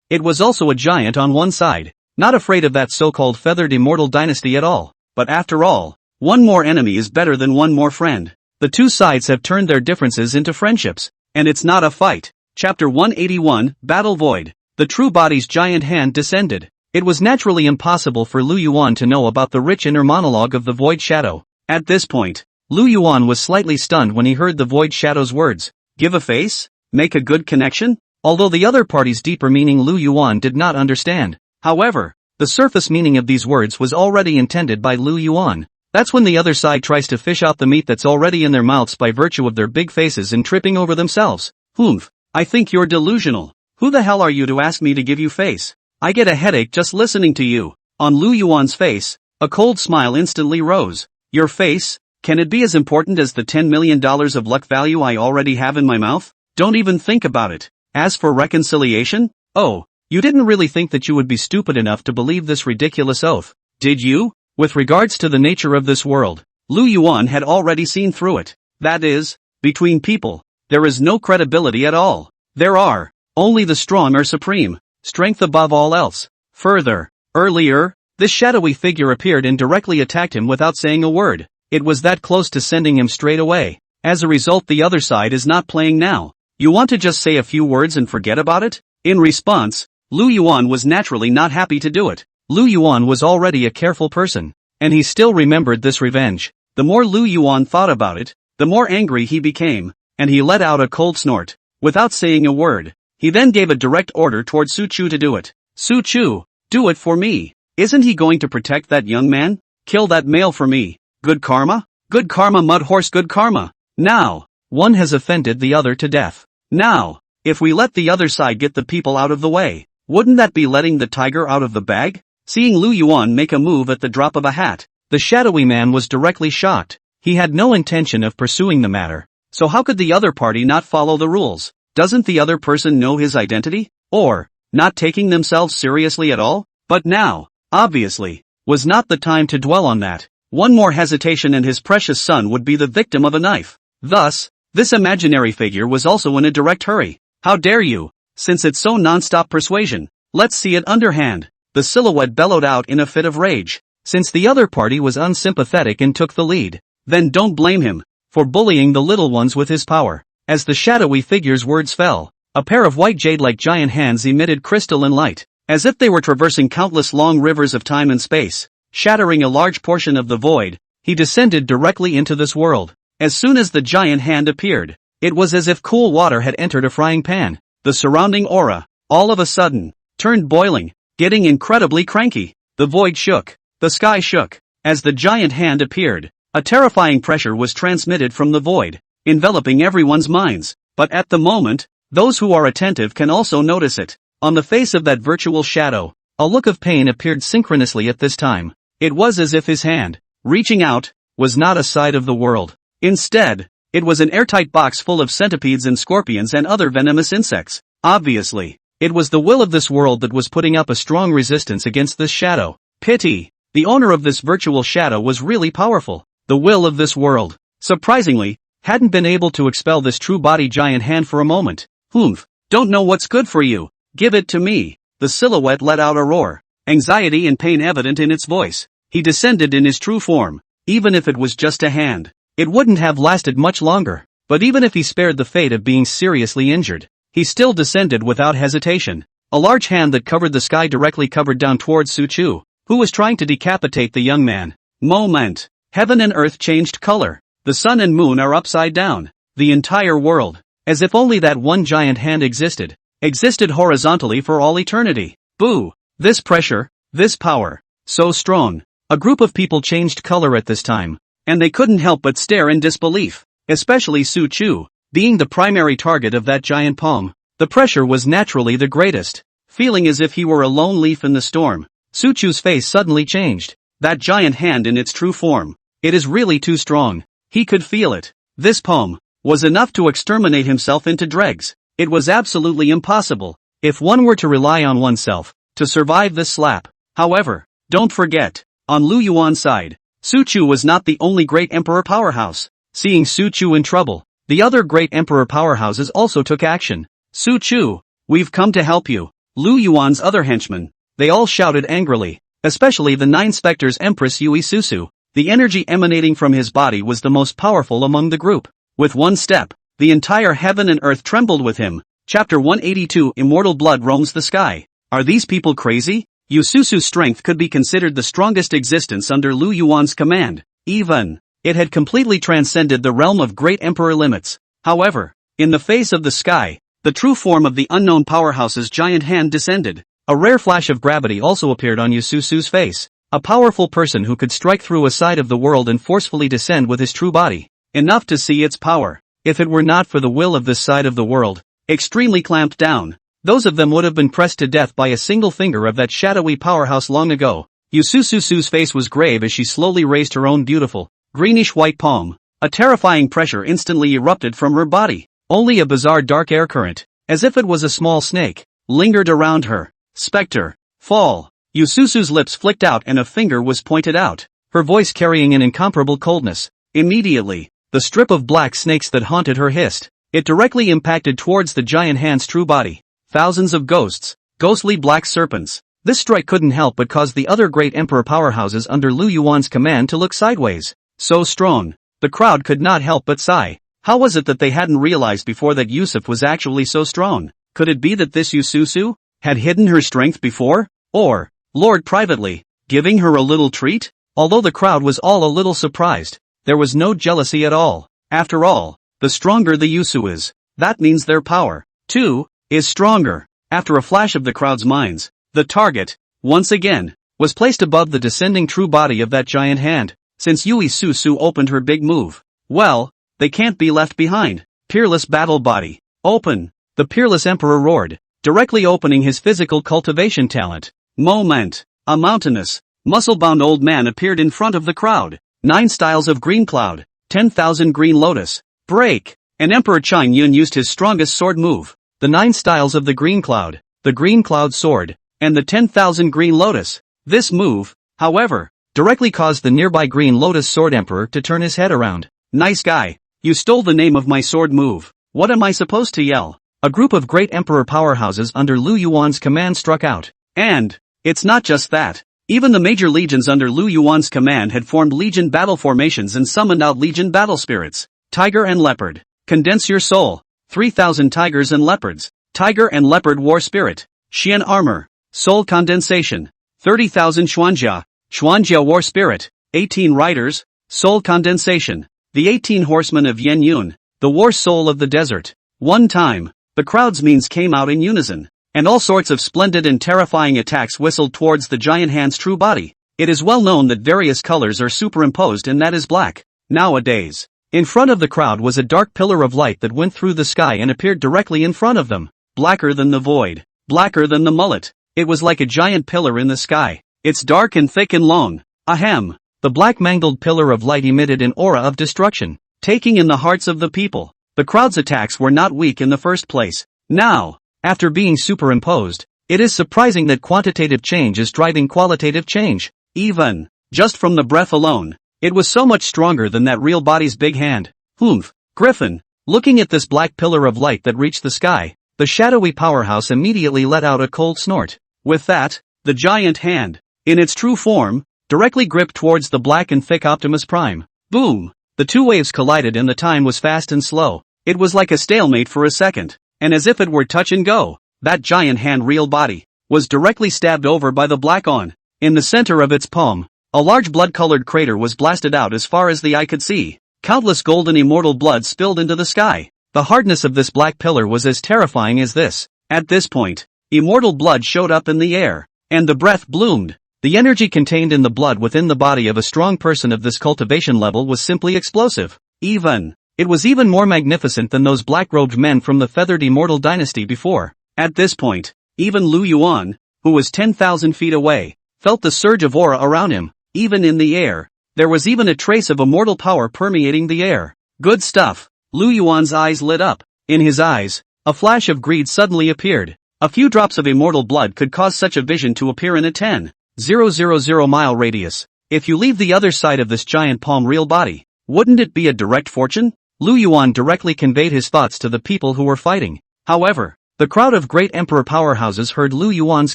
it was also a giant on one side, not afraid of that so-called Feathered Immortal Dynasty at all. But after all, one more enemy is better than one more friend. The two sides have turned their differences into friendships, and it's not a fight. Chapter 181, Battle Void. The true body's giant hand descended. It was naturally impossible for Lu Yuan to know about the rich inner monologue of the Void Shadow. At this point, Lu Yuan was slightly stunned when he heard the Void Shadow's words. Give a face? Make a good connection? Although the other party's deeper meaning Lu Yuan did not understand. However, the surface meaning of these words was already intended by Lu Yuan. That's when the other side tries to fish out the meat that's already in their mouths by virtue of their big faces and tripping over themselves. Humph. I think you're delusional. Who the hell are you to ask me to give you face? I get a headache just listening to you. On Lu Yuan's face, a cold smile instantly rose. Your face? Can it be as important as the $10 million of luck value I already have in my mouth? Don't even think about it. As for reconciliation? Oh, you didn't really think that you would be stupid enough to believe this ridiculous oath, did you? With regards to the nature of this world, Lu Yuan had already seen through it. That is, between people, there is no credibility at all. There are only the strong are supreme, strength above all else. Further, earlier, this shadowy figure appeared and directly attacked him without saying a word. It was that close to sending him straight away. As a result, the other side is not playing now. You want to just say a few words and forget about it? In response, Lu Yuan was naturally not happy to do it. Lu Yuan was already a careful person, and he still remembered this revenge. The more Lu Yuan thought about it, the more angry he became, and he let out a cold snort. Without saying a word, he then gave a direct order toward Su Chu to do it. Su Chu, do it for me. Isn't he going to protect that young man? Kill that male for me. Good karma? Good karma, mud horse, good karma. Now, one has offended the other to death. Now, If we let the other side get the people out of the way, wouldn't that be letting the tiger out of the bag? Seeing Lu Yuan make a move at the drop of a hat, the shadowy man was directly shocked. He had no intention of pursuing the matter. So how could the other party not follow the rules? Doesn't the other person know his identity? Or, not taking themselves seriously at all? But now, obviously, was not the time to dwell on that. One more hesitation and his precious son would be the victim of a knife. Thus, this imaginary figure was also in a direct hurry. How dare you? Since it's so non-stop persuasion, let's see it underhand. The silhouette bellowed out in a fit of rage. Since the other party was unsympathetic and took the lead, then don't blame him for bullying the little ones with his power. As the shadowy figure's words fell, a pair of white jade-like giant hands emitted crystalline light, as if they were traversing countless long rivers of time and space, shattering a large portion of the void. He descended directly into this world. As soon as the giant hand appeared, it was as if cool water had entered a frying pan. The surrounding aura, all of a sudden, turned boiling, getting incredibly cranky. The void shook. The sky shook. As the giant hand appeared, a terrifying pressure was transmitted from the void, enveloping everyone's minds. But at the moment, those who are attentive can also notice it. On the face of that virtual shadow, a look of pain appeared synchronously at this time. It was as if his hand, reaching out, was not a side of the world. Instead, it was an airtight box full of centipedes and scorpions and other venomous insects. Obviously, it was the will of this world that was putting up a strong resistance against this shadow. Pity. The owner of this virtual shadow was really powerful. The will of this world, surprisingly, hadn't been able to expel this true body giant hand for a moment. Humph, don't know what's good for you. Give it to me. The silhouette let out a roar, anxiety and pain evident in its voice. He descended in his true form. Even if it was just a hand, it wouldn't have lasted much longer. But even if he spared the fate of being seriously injured, he still descended without hesitation. A large hand that covered the sky directly covered down towards Su Chu, who was trying to decapitate the young man. Moment. Heaven and earth changed color. The sun and moon are upside down. The entire world, as if only that one giant hand existed horizontally for all eternity. Boo! This pressure, this power, so strong. A group of people changed color at this time, and they couldn't help but stare in disbelief, especially Su Chu, being the primary target of that giant palm. The pressure was naturally the greatest. Feeling as if he were a lone leaf in the storm, Su Chu's face suddenly changed. That giant hand in its true form. It is really too strong. He could feel it. This palm was enough to exterminate himself into dregs. It was absolutely impossible, if one were to rely on oneself, to survive this slap. However, don't forget, on Lu Yuan's side, Su Chu was not the only great emperor powerhouse. Seeing Su Chu in trouble, the other great emperor powerhouses also took action. Su Chu, we've come to help you. Lu Yuan's other henchmen, they all shouted angrily, especially the 9 specters Empress Yui Susu. The energy emanating from his body was the most powerful among the group. With one step, the entire heaven and earth trembled with him. Chapter 182 Immortal blood roams the sky. Are these people crazy? Yu Susu's strength could be considered the strongest existence under Lu Yuan's command. Even, it had completely transcended the realm of great emperor limits. However, in the face of the sky, the true form of the unknown powerhouse's giant hand descended. A rare flash of gravity also appeared on Yu Susu's face. A powerful person who could strike through a side of the world and forcefully descend with his true body. Enough to see its power. If it were not for the will of this side of the world, extremely clamped down, those of them would have been pressed to death by a single finger of that shadowy powerhouse long ago. Yu Susu's face was grave as she slowly raised her own beautiful, greenish-white palm. A terrifying pressure instantly erupted from her body. Only a bizarre dark air current, as if it was a small snake, lingered around her. Spectre, fall. Yu Susu's lips flicked out and a finger was pointed out, her voice carrying an incomparable coldness. Immediately, the strip of black snakes that haunted her hissed. It directly impacted towards the giant hand's true body. Thousands of ghosts, ghostly black serpents. This strike couldn't help but cause the other great emperor powerhouses under Lu Yuan's command to look sideways. So strong, the crowd could not help but sigh. How was it that they hadn't realized before that Yusuf was actually so strong? Could it be that this Yu Susu had hidden her strength before? Or, lured privately, giving her a little treat? Although the crowd was all a little surprised, there was no jealousy at all. After all, the stronger the Yusu is, that means their power, too, is stronger. After a flash of the crowd's minds, the target, once again, was placed above the descending true body of that giant hand. Since Yui Susu opened her big move, well, they can't be left behind. Peerless battle body, open. the peerless emperor roared, directly opening his physical cultivation talent. Moment. A mountainous, muscle-bound old man appeared in front of the crowd. 9 styles of green cloud, 10,000 green lotus. Break. And Emperor Chang Yun used his strongest sword move. The 9 styles of the green cloud, the green cloud sword, and the 10,000 green lotus. This move, however, directly caused the nearby green lotus sword emperor to turn his head around. Nice guy. You stole the name of my sword move. What am I supposed to yell? A group of great emperor powerhouses under Lu Yuan's command struck out. And it's not just that. Even the major legions under Lu Yuan's command had formed legion battle formations and summoned out legion battle spirits. Tiger and leopard. Condense your soul. 3,000 tigers and leopards. Tiger and leopard war spirit. Xian armor. Soul condensation. 30,000 Xuanjia. Xuanjia war spirit. 18 riders. Soul condensation. The 18 horsemen of Yen Yun. The war soul of the desert. One time, the crowd's means came out in unison, and all sorts of splendid and terrifying attacks whistled towards the giant hand's true body. It is well known that various colors are superimposed and that is black. Nowadays, in front of the crowd was a dark pillar of light that went through the sky and appeared directly in front of them. Blacker than the void. Blacker than the mullet. It was like a giant pillar in the sky. It's dark and thick and long. Ahem. The black mangled pillar of light emitted an aura of destruction, taking in the hearts of the people. The crowd's attacks were not weak in the first place. Now, after being superimposed, it is surprising that quantitative change is driving qualitative change. Even, just from the breath alone, it was so much stronger than that real body's big hand. Humph. Griffin, looking at this black pillar of light that reached the sky, the shadowy powerhouse immediately let out a cold snort. With that, the giant hand, in its true form, directly gripped towards the black and thick Optimus Prime. Boom! The two waves collided and the time was fast and slow. It was like a stalemate for a second, and as if it were touch and go, that giant hand real body was directly stabbed over by the black on. In the center of its palm, a large blood-colored crater was blasted out as far as the eye could see. Countless golden immortal blood spilled into the sky. The hardness of this black pillar was as terrifying as this. At this point, immortal blood showed up in the air, and the breath bloomed. The energy contained in the blood within the body of a strong person of this cultivation level was simply explosive. It was even more magnificent than those black-robed men from the feathered immortal dynasty before. At this point, even Lu Yuan, who was 10,000 feet away, felt the surge of aura around him. Even in the air, there was even a trace of immortal power permeating the air. Good stuff. Lu Yuan's eyes lit up. In his eyes, a flash of greed suddenly appeared. A few drops of immortal blood could cause such a vision to appear in a 10,000 mile radius. If you leave the other side of this giant palm real body, wouldn't it be a direct fortune? Lu Yuan directly conveyed his thoughts to the people who were fighting. However, the crowd of great emperor powerhouses heard Lu Yuan's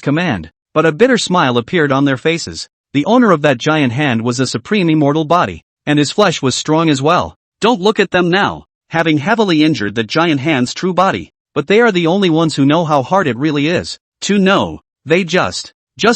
command, but a bitter smile appeared on their faces. The owner of that giant hand was a supreme immortal body, and his flesh was strong as well. Don't look at them now, having heavily injured the giant hand's true body, but they are the only ones who know how hard it really is to know. They just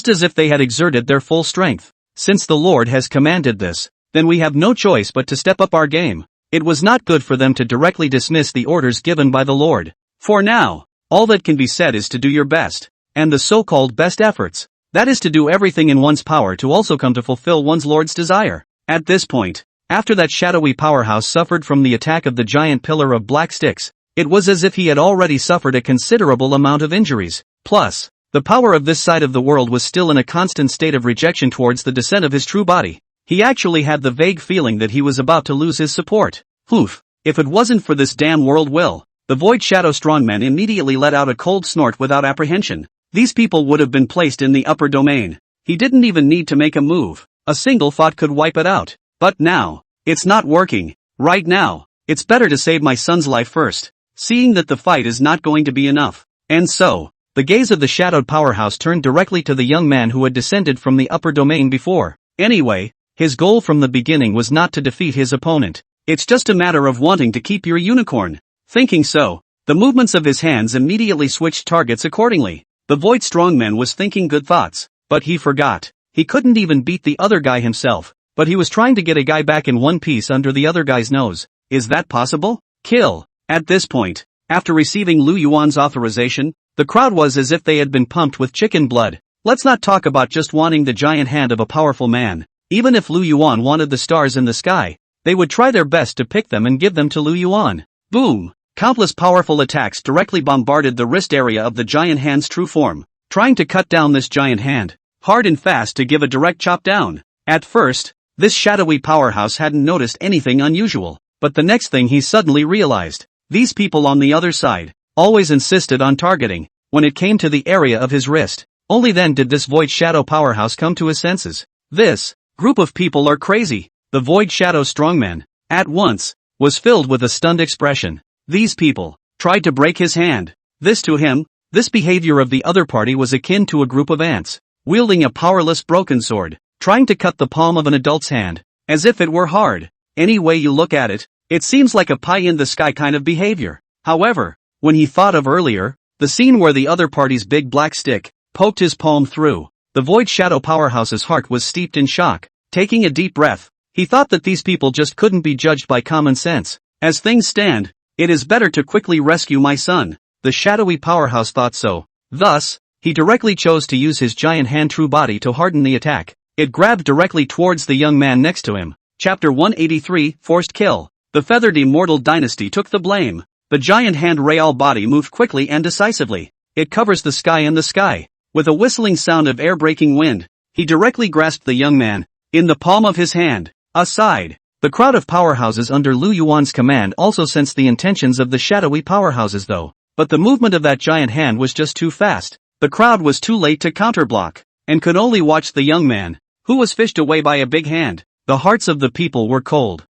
as if they had exerted their full strength. Since the Lord has commanded this, then we have no choice but to step up our game. It was not good for them to directly dismiss the orders given by the Lord. For now, all that can be said is to do your best, and the so-called best efforts. That is to do everything in one's power to also come to fulfill one's Lord's desire. At this point, after that shadowy powerhouse suffered from the attack of the giant pillar of black sticks, it was as if he had already suffered a considerable amount of injuries. Plus, the power of this side of the world was still in a constant state of rejection towards the descent of his true body. He actually had the vague feeling that he was about to lose his support. Oof, if it wasn't for this damn world will. The Void Shadow Strongman immediately let out a cold snort without apprehension. These people would have been placed in the upper domain. He didn't even need to make a move. A single thought could wipe it out. But now, it's not working. Right now, it's better to save my son's life first, seeing that the fight is not going to be enough. And so, the gaze of the shadowed powerhouse turned directly to the young man who had descended from the upper domain before. Anyway, his goal from the beginning was not to defeat his opponent. It's just a matter of wanting to keep your unicorn. Thinking so, the movements of his hands immediately switched targets accordingly. The Void Strongman was thinking good thoughts, but he forgot. He couldn't even beat the other guy himself, but he was trying to get a guy back in one piece under the other guy's nose. Is that possible? Kill. At this point, after receiving Lu Yuan's authorization, the crowd was as if they had been pumped with chicken blood. Let's not talk about just wanting the giant hand of a powerful man. Even if Lu Yuan wanted the stars in the sky, they would try their best to pick them and give them to Lu Yuan. Boom. countless powerful attacks directly bombarded the wrist area of the giant hand's true form, trying to cut down this giant hand, hard and fast to give a direct chop down. At first, this shadowy powerhouse hadn't noticed anything unusual, but the next thing he suddenly realized, these people on the other side, always insisted on targeting, when it came to the area of his wrist. Only then did this Void Shadow powerhouse come to his senses. This group of people are crazy. The Void Shadow strongman, at once, was filled with a stunned expression. These people tried to break his hand. To him, this behavior of the other party was akin to a group of ants, wielding a powerless broken sword, trying to cut the palm of an adult's hand, as if it were hard. Any way you look at it, it seems like a pie-in-the-sky kind of behavior. However, when he thought of earlier, the scene where the other party's big black stick poked his palm through, the Void Shadow powerhouse's heart was steeped in shock. Taking a deep breath, he thought that these people just couldn't be judged by common sense. As things stand, it is better to quickly rescue my son. The shadowy powerhouse thought so. Thus, he directly chose to use his giant hand true body to harden the attack. It grabbed directly towards the young man next to him. Chapter 183, Forced Kill. The feathered immortal dynasty took the blame. The giant hand Real body moved quickly and decisively. It covers the sky and the sky. With a whistling sound of air-breaking wind, he directly grasped the young man, in the palm of his hand. Aside, the crowd of powerhouses under Lu Yuan's command also sensed the intentions of the shadowy powerhouses though. But the movement of that giant hand was just too fast. The crowd was too late to counterblock, and could only watch the young man, who was fished away by a big hand. The hearts of the people were cold.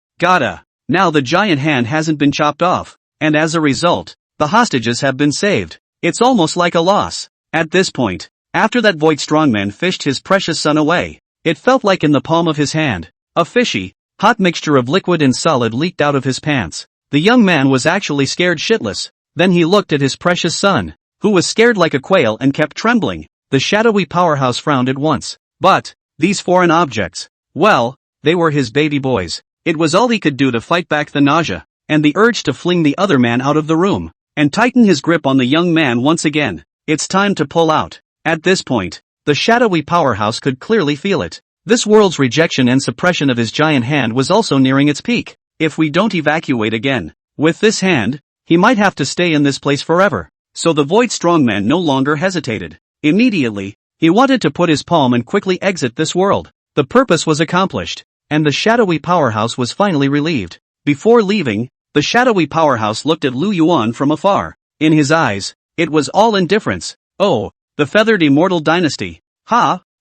Now the giant hand hasn't been chopped off, and as a result, the hostages have been saved. It's almost like a loss. At this point, after that Void strongman fished his precious son away, it felt like in the palm of his hand, a fishy, hot mixture of liquid and solid leaked out of his pants. The young man was actually scared shitless. Then he looked at his precious son, who was scared like a quail and kept trembling. The shadowy powerhouse frowned at once. But, these foreign objects, well, they were his baby boys. It was all he could do to fight back the nausea, and the urge to fling the other man out of the room, and tighten his grip on the young man once again. It's time to pull out. At this point, the shadowy powerhouse could clearly feel it. This world's rejection and suppression of his giant hand was also nearing its peak. If we don't evacuate again, with this hand, he might have to stay in this place forever. So the Void strongman no longer hesitated. Immediately, he wanted to put his palm and quickly exit this world. The purpose was accomplished, and the shadowy powerhouse was finally relieved. Before leaving, the shadowy powerhouse looked at Lu Yuan from afar. In his eyes, it was all indifference. Oh, the feathered immortal dynasty.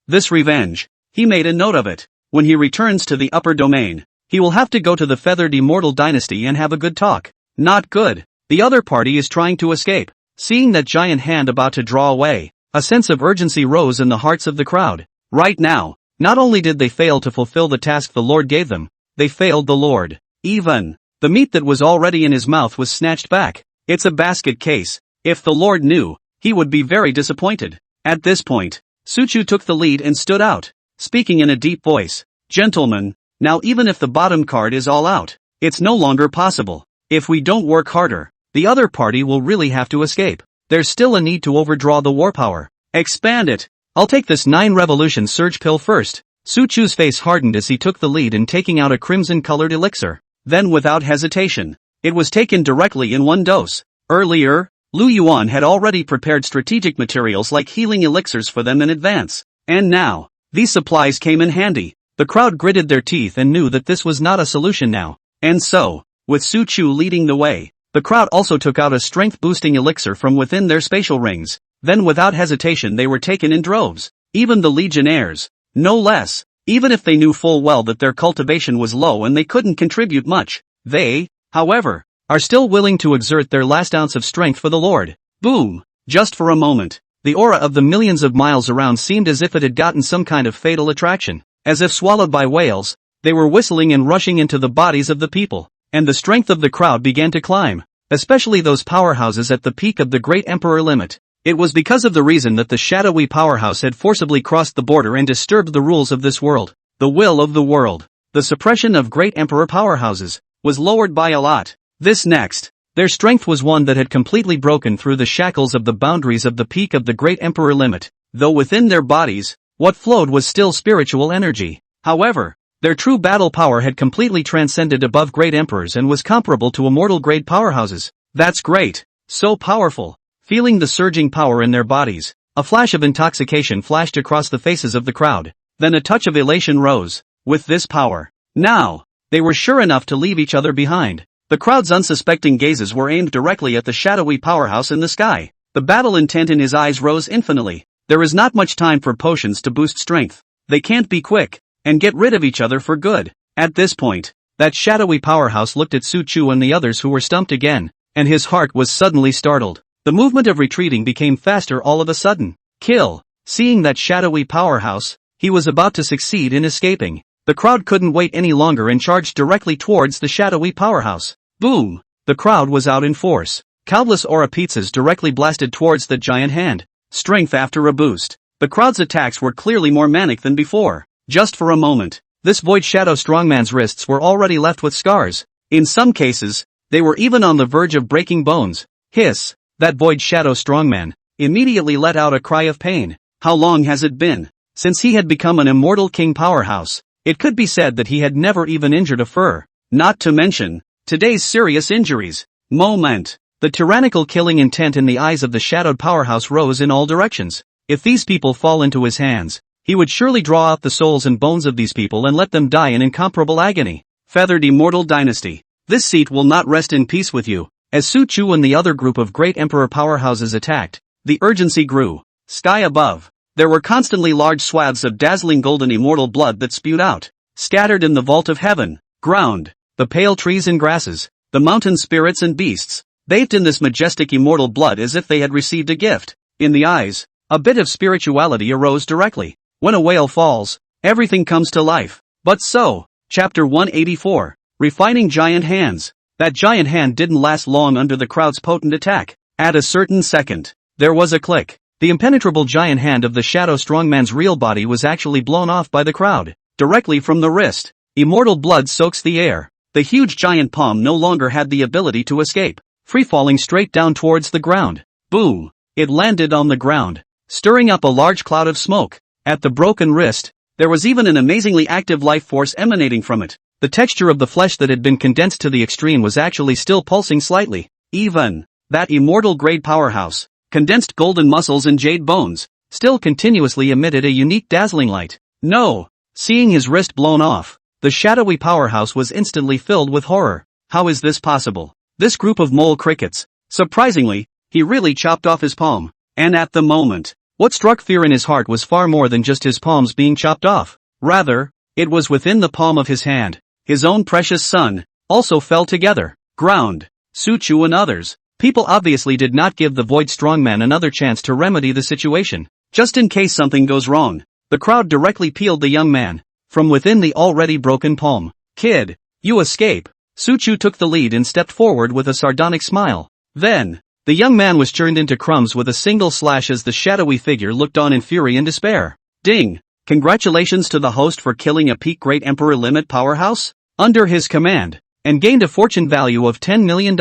This revenge. He made a note of it. When he returns to the upper domain, he will have to go to the feathered immortal dynasty and have a good talk. Not good. The other party is trying to escape. Seeing that giant hand about to draw away, a sense of urgency rose in the hearts of the crowd. Right now, not only did they fail to fulfill the task the Lord gave them, they failed the Lord. Even the meat that was already in his mouth was snatched back. It's a basket case. If the Lord knew, he would be very disappointed. At this point, Suchu took the lead and stood out, speaking in a deep voice. Gentlemen, now even if the bottom card is all out, it's no longer possible. If we don't work harder, the other party will really have to escape. There's still a need to overdraw the war power. Expand it. I'll take this 9 revolution surge pill first. Suchu's face hardened as he took the lead in taking out a crimson-colored elixir. Then without hesitation, it was taken directly in one dose. Earlier, Lu Yuan had already prepared strategic materials like healing elixirs for them in advance. And now, these supplies came in handy. The crowd gritted their teeth and knew that this was not a solution now. And so, with Suchu leading the way, the crowd also took out a strength-boosting elixir from within their spatial rings. Then without hesitation they were taken in droves. Even the legionnaires, no less. Even if they knew full well that their cultivation was low and they couldn't contribute much, they, however, are still willing to exert their last ounce of strength for the Lord. Boom! Just for a moment, the aura of the millions of miles around seemed as if it had gotten some kind of fatal attraction. As if swallowed by whales, they were whistling and rushing into the bodies of the people. And the strength of the crowd began to climb, especially those powerhouses at the peak of the Great Emperor limit. It was because of the reason that the shadowy powerhouse had forcibly crossed the border and disturbed the rules of this world. The will of the world, the suppression of Great Emperor powerhouses, was lowered by a lot. This next, their strength was one that had completely broken through the shackles of the boundaries of the peak of the Great Emperor limit, though within their bodies, what flowed was still spiritual energy. However, their true battle power had completely transcended above great emperors and was comparable to immortal grade powerhouses. That's great. So powerful. Feeling the surging power in their bodies, a flash of intoxication flashed across the faces of the crowd. Then a touch of elation rose. With this power, now, they were sure enough to leave each other behind. The crowd's unsuspecting gazes were aimed directly at the shadowy powerhouse in the sky. The battle intent in his eyes rose infinitely. There is not much time for potions to boost strength. They can't be quick and get rid of each other for good. At this point, that shadowy powerhouse looked at Su Chu and the others who were stumped again, and his heart was suddenly startled. The movement of retreating became faster all of a sudden. Kill! Seeing that shadowy powerhouse, he was about to succeed in escaping. The crowd couldn't wait any longer and charged directly towards the shadowy powerhouse. Boom! The crowd was out in force. Countless aura pizzas directly blasted towards the giant hand. Strength after a boost. The crowd's attacks were clearly more manic than before. Just for a moment, this void shadow strongman's wrists were already left with scars. In some cases, they were even on the verge of breaking bones. Hiss! That void shadow strongman immediately let out a cry of pain. How long has it been since he had become an immortal king powerhouse? It could be said that he had never even injured a fur. Not to mention today's serious injuries. Moment. The tyrannical killing intent in the eyes of the shadowed powerhouse rose in all directions. If these people fall into his hands, he would surely draw out the souls and bones of these people and let them die in incomparable agony. Feathered Immortal Dynasty. This seat will not rest in peace with you. As Su Chu and the other group of great emperor powerhouses attacked, the urgency grew. Sky above, there were constantly large swaths of dazzling golden immortal blood that spewed out. Scattered in the vault of heaven. Ground. The pale trees and grasses. The mountain spirits and beasts. Bathed in this majestic immortal blood as if they had received a gift. In the eyes, a bit of spirituality arose directly. When a whale falls, everything comes to life. But so, Chapter 184. Refining Giant Hands. That giant hand didn't last long under the crowd's potent attack. At a certain second, there was a click. The impenetrable giant hand of the shadow strongman's real body was actually blown off by the crowd, directly from the wrist. Immortal blood soaks the air. The huge giant palm no longer had the ability to escape, free-falling straight down towards the ground. Boom! It landed on the ground, stirring up a large cloud of smoke. At the broken wrist, there was even an amazingly active life force emanating from it. The texture of the flesh that had been condensed to the extreme was actually still pulsing slightly. Even that immortal-grade powerhouse, condensed golden muscles and jade bones, still continuously emitted a unique dazzling light. No! Seeing his wrist blown off, the shadowy powerhouse was instantly filled with horror. How is this possible? This group of mole crickets. Surprisingly, he really chopped off his palm. And at the moment, what struck fear in his heart was far more than just his palms being chopped off. Rather, it was within the palm of his hand. His own precious son also fell together. Ground. Su Chu and others. People obviously did not give the void strongman another chance to remedy the situation. Just in case something goes wrong, the crowd directly peeled the young man from within the already broken palm. Kid, you escape. Su Chu took the lead and stepped forward with a sardonic smile. Then, the young man was churned into crumbs with a single slash as the shadowy figure looked on in fury and despair. Ding! Congratulations to the host for killing a peak great emperor limit powerhouse under his command, and gained a fortune value of $10 million.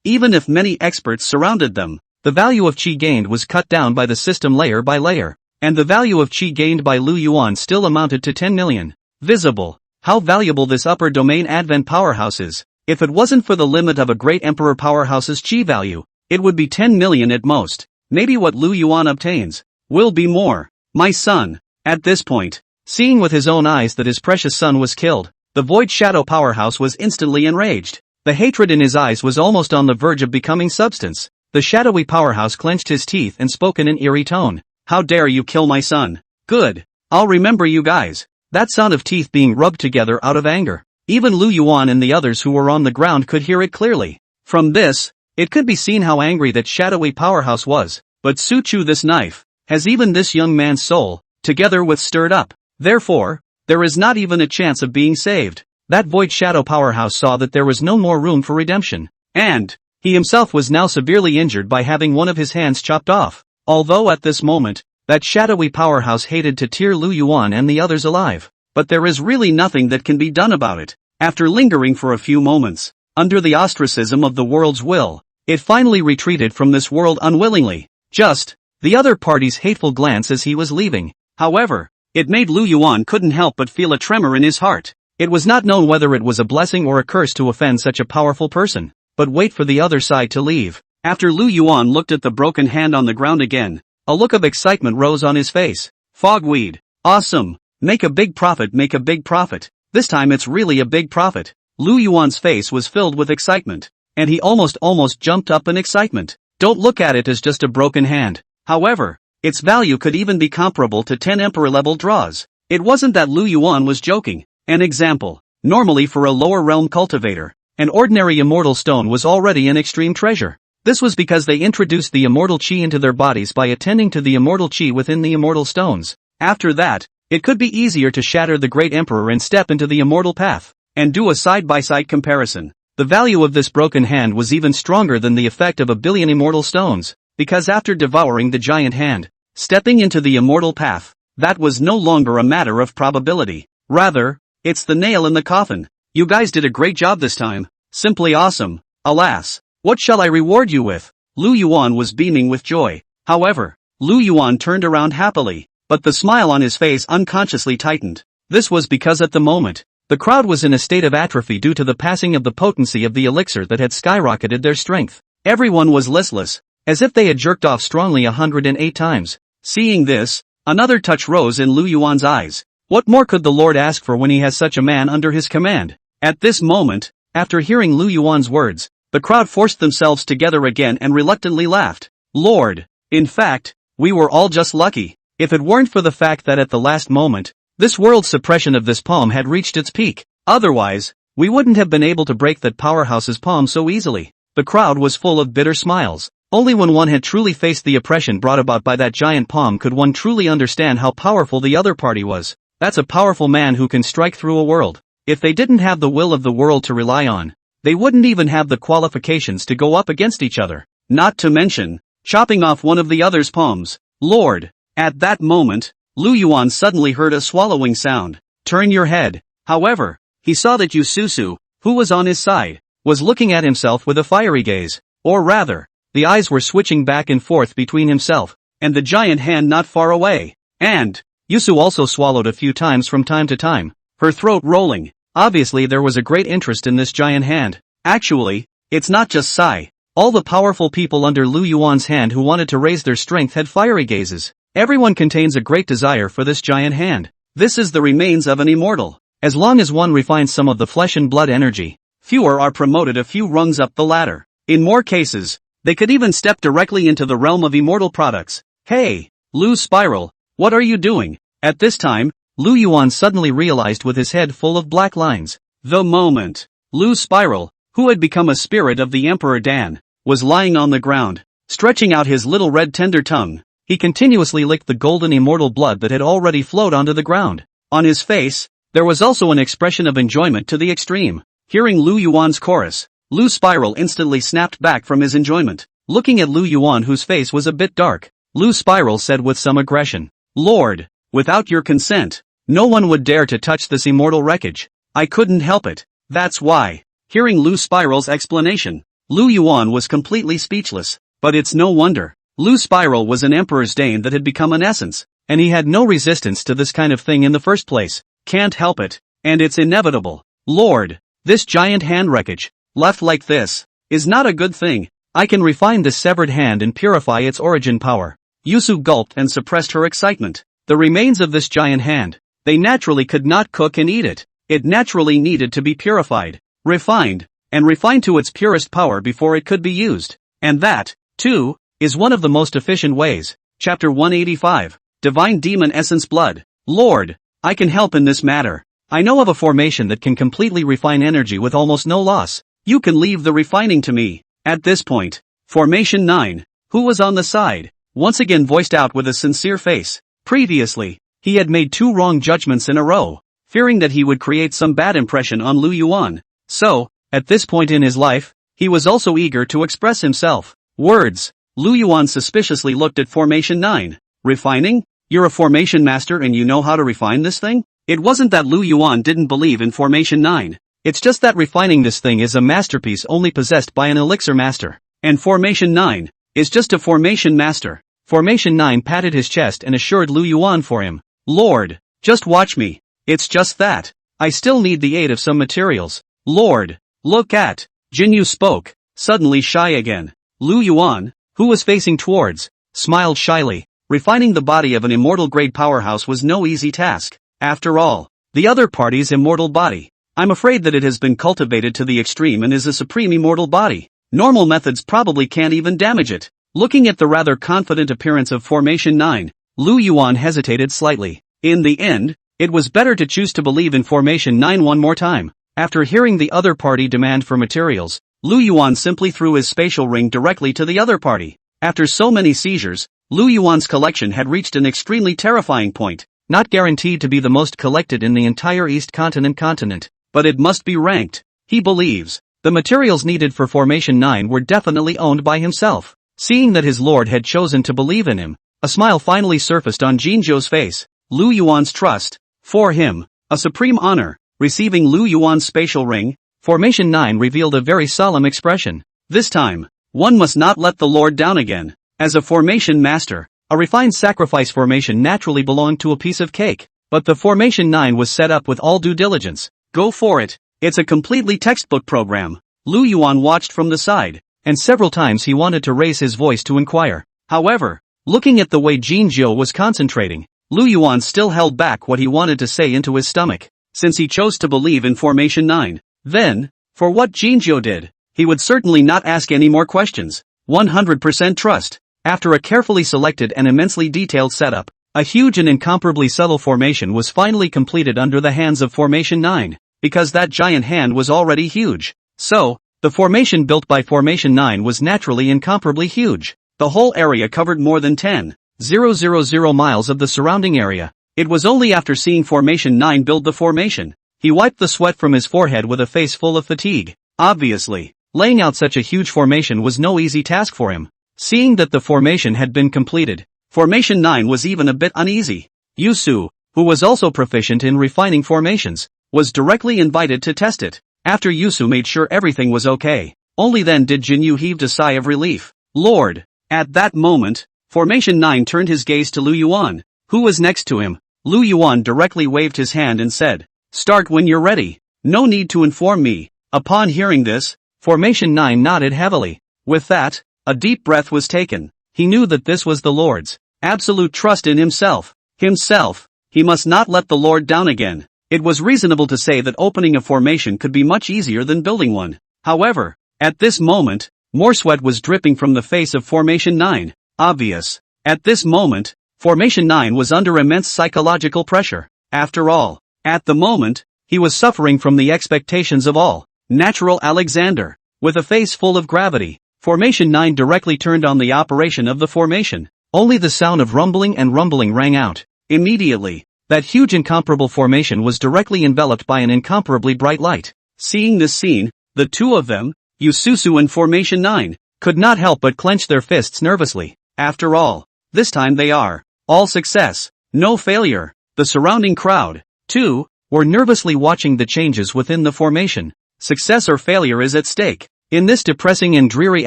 Even if many experts surrounded them, the value of chi gained was cut down by the system layer by layer, and the value of chi gained by Lu Yuan still amounted to 10 million. Visible. How valuable this upper domain advent powerhouse is. If it wasn't for the limit of a great emperor powerhouse's chi value, it would be 10 million at most. Maybe what Lu Yuan obtains will be more. My son. At this point, seeing with his own eyes that his precious son was killed, the void shadow powerhouse was instantly enraged. The hatred in his eyes was almost on the verge of becoming substance. The shadowy powerhouse clenched his teeth and spoke in an eerie tone. How dare you kill my son? Good. I'll remember you guys. That sound of teeth being rubbed together out of anger. Even Lu Yuan and the others who were on the ground could hear it clearly. From this, it could be seen how angry that shadowy powerhouse was. But Su Chu, this knife has even this young man's soul, together with stirred up. Therefore, there is not even a chance of being saved. That void shadow powerhouse saw that there was no more room for redemption. And he himself was now severely injured by having one of his hands chopped off. Although at this moment, that shadowy powerhouse hated to tear Lu Yuan and the others alive. But there is really nothing that can be done about it. After lingering for a few moments, under the ostracism of the world's will, it finally retreated from this world unwillingly. Just the other party's hateful glance as he was leaving. However, it made Lu Yuan couldn't help but feel a tremor in his heart. It was not known whether it was a blessing or a curse to offend such a powerful person. but wait for the other side to leave. After Lu Yuan looked at the broken hand on the ground again, a look of excitement rose on his face. Fogweed. Awesome. Make a big profit, make a big profit. This time it's really a big profit. Lu Yuan's face was filled with excitement, and he almost jumped up in excitement. Don't look at it as just a broken hand. However, its value could even be comparable to 10 emperor-level draws. It wasn't that Lu Yuan was joking. An example. Normally for a lower realm cultivator, an ordinary immortal stone was already an extreme treasure. This was because they introduced the immortal chi into their bodies by attending to the immortal chi within the immortal stones. After that, it could be easier to shatter the great emperor and step into the immortal path, and do a side-by-side comparison. The value of this broken hand was even stronger than the effect of 1 billion immortal stones, because after devouring the giant hand, stepping into the immortal path, that was no longer a matter of probability. Rather, it's the nail in the coffin. You guys did a great job this time. Simply awesome. Alas, what shall I reward you with? Lu Yuan was beaming with joy. However, Lu Yuan turned around happily, but the smile on his face unconsciously tightened. This was because at the moment, the crowd was in a state of atrophy due to the passing of the potency of the elixir that had skyrocketed their strength. Everyone was listless, as if they had jerked off strongly 108 times. Seeing this, another touch rose in Lu Yuan's eyes. What more could the Lord ask for when he has such a man under his command? At this moment, after hearing Lu Yuan's words, the crowd forced themselves together again and reluctantly laughed. Lord, in fact, we were all just lucky. If it weren't for the fact that at the last moment, this world's suppression of this palm had reached its peak. Otherwise, we wouldn't have been able to break that powerhouse's palm so easily. The crowd was full of bitter smiles. Only when one had truly faced the oppression brought about by that giant palm could one truly understand how powerful the other party was. That's a powerful man who can strike through a world. If they didn't have the will of the world to rely on, they wouldn't even have the qualifications to go up against each other. Not to mention, chopping off one of the other's palms. Lord! At that moment, Lu Yuan suddenly heard a swallowing sound. Turn your head. However, he saw that Yu Susu, who was on his side, was looking at himself with a fiery gaze. Or rather, the eyes were switching back and forth between himself and the giant hand not far away. And Yusu also swallowed a few times from time to time, her throat rolling. Obviously there was a great interest in this giant hand. Actually, it's not just Sai. All the powerful people under Lu Yuan's hand who wanted to raise their strength had fiery gazes. Everyone contains a great desire for this giant hand. This is the remains of an immortal. As long as one refines some of the flesh and blood energy, fewer are promoted a few rungs up the ladder. In more cases, they could even step directly into the realm of immortal products. Hey, Lu Spiral, what are you doing? At this time, Lu Yuan suddenly realized with his head full of black lines. The moment, Lu Spiral, who had become a spirit of the Emperor Dan, was lying on the ground, stretching out his little red tender tongue. He continuously licked the golden immortal blood that had already flowed onto the ground. On his face, there was also an expression of enjoyment to the extreme. Hearing Lu Yuan's chorus, Lu Spiral instantly snapped back from his enjoyment. Looking at Lu Yuan, whose face was a bit dark, Lu Spiral said with some aggression, Lord, without your consent, no one would dare to touch this immortal wreckage. I couldn't help it. That's why. Hearing Lu Spiral's explanation, Lu Yuan was completely speechless. But it's no wonder. Lu Spiral was an emperor's Dane that had become an essence, and he had no resistance to this kind of thing in the first place. Can't help it, and it's inevitable. Lord, this giant hand wreckage, left like this, is not a good thing. I can refine this severed hand and purify its origin power. Yusu gulped and suppressed her excitement. The remains of this giant hand, they naturally could not cook and eat it. It naturally needed to be purified, refined, and refined to its purest power before it could be used. And that, too, is one of the most efficient ways. Chapter 185. Divine Demon Essence Blood. Lord, I can help in this matter. I know of a formation that can completely refine energy with almost no loss. You can leave the refining to me. At this point, Formation 9, who was on the side, once again voiced out with a sincere face. Previously, he had made 2 wrong judgments in a row, fearing that he would create some bad impression on Lu Yuan. So, at this point in his life, he was also eager to express himself. Words. Lu Yuan suspiciously looked at Formation 9. Refining? You're a formation master and you know how to refine this thing? It wasn't that Lu Yuan didn't believe in Formation 9. It's just that refining this thing is a masterpiece only possessed by an elixir master. And Formation 9 is just a formation master. Formation 9 patted his chest and assured Lu Yuan for him. Lord, just watch me. It's just that. I still need the aid of some materials. Lord, look at. Jinyu spoke, suddenly shy again. Lu Yuan, who was facing towards, smiled shyly. Refining the body of an immortal-grade powerhouse was no easy task. After all, the other party's immortal body. I'm afraid that it has been cultivated to the extreme and is a supreme immortal body. Normal methods probably can't even damage it. Looking at the rather confident appearance of Formation 9, Lu Yuan hesitated slightly. In the end, it was better to choose to believe in Formation 9 one more time. After hearing the other party demand for materials, Lu Yuan simply threw his spatial ring directly to the other party. After so many seizures, Lu Yuan's collection had reached an extremely terrifying point. Not guaranteed to be the most collected in the entire East continent, but it must be ranked. He believes the materials needed for Formation 9 were definitely owned by himself. Seeing that his lord had chosen to believe in him, a smile finally surfaced on Jinzhou's face. Lu Yuan's trust, for him, a supreme honor. Receiving Lu Yuan's spatial ring, Formation 9 revealed a very solemn expression. This time, one must not let the lord down again. As a formation master, a refined sacrifice formation naturally belonged to a piece of cake, but the Formation 9 was set up with all due diligence. Go for it. It's a completely textbook program. Lu Yuan watched from the side, and several times he wanted to raise his voice to inquire. However, looking at the way Jinzhou was concentrating, Lu Yuan still held back what he wanted to say into his stomach. Since he chose to believe in Formation 9, then, for what Jinzhou did, he would certainly not ask any more questions. 100% trust. After a carefully selected and immensely detailed setup, a huge and incomparably subtle formation was finally completed under the hands of Formation 9, because that giant hand was already huge. So, the formation built by Formation 9 was naturally incomparably huge. The whole area covered more than 10,000 miles of the surrounding area. It was only after seeing Formation 9 build the formation, he wiped the sweat from his forehead with a face full of fatigue. Obviously, laying out such a huge formation was no easy task for him. Seeing that the formation had been completed, Formation 9 was even a bit uneasy. Yusu, who was also proficient in refining formations, was directly invited to test it. After Yusu made sure everything was okay, only then did Jinyu heave a sigh of relief. Lord! At that moment, Formation 9 turned his gaze to Lu Yuan, who was next to him. Lu Yuan directly waved his hand and said, "Start when you're ready. No need to inform me." Upon hearing this, Formation 9 nodded heavily. With that, a deep breath was taken. He knew that this was the Lord's absolute trust in himself. He must not let the Lord down again. It was reasonable to say that opening a formation could be much easier than building one. However, at this moment, more sweat was dripping from the face of Formation 9. Obvious. At this moment, Formation 9 was under immense psychological pressure. After all, at the moment, he was suffering from the expectations of all. Natural Alexander. With a face full of gravity, Formation 9 directly turned on the operation of the formation. Only the sound of rumbling rang out. Immediately, that huge incomparable formation was directly enveloped by an incomparably bright light. Seeing this scene, the two of them, Yususu and Formation 9, could not help but clench their fists nervously. After all, this time they are all success, no failure. The surrounding crowd, too, were nervously watching the changes within the formation. Success or failure is at stake. In this depressing and dreary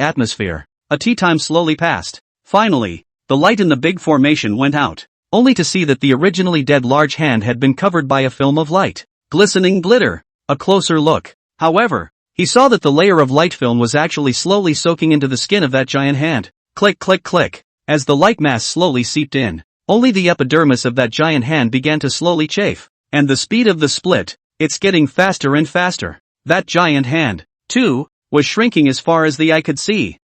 atmosphere, a tea time slowly passed. Finally, the light in the big formation went out, only to see that the originally dead large hand had been covered by a film of light, glistening glitter. A closer look, however, he saw that the layer of light film was actually slowly soaking into the skin of that giant hand. Click click click. As the light mass slowly seeped in, only the epidermis of that giant hand began to slowly chafe. And the speed of the split, it's getting faster and faster. That giant hand, too, was shrinking as far as the eye could see.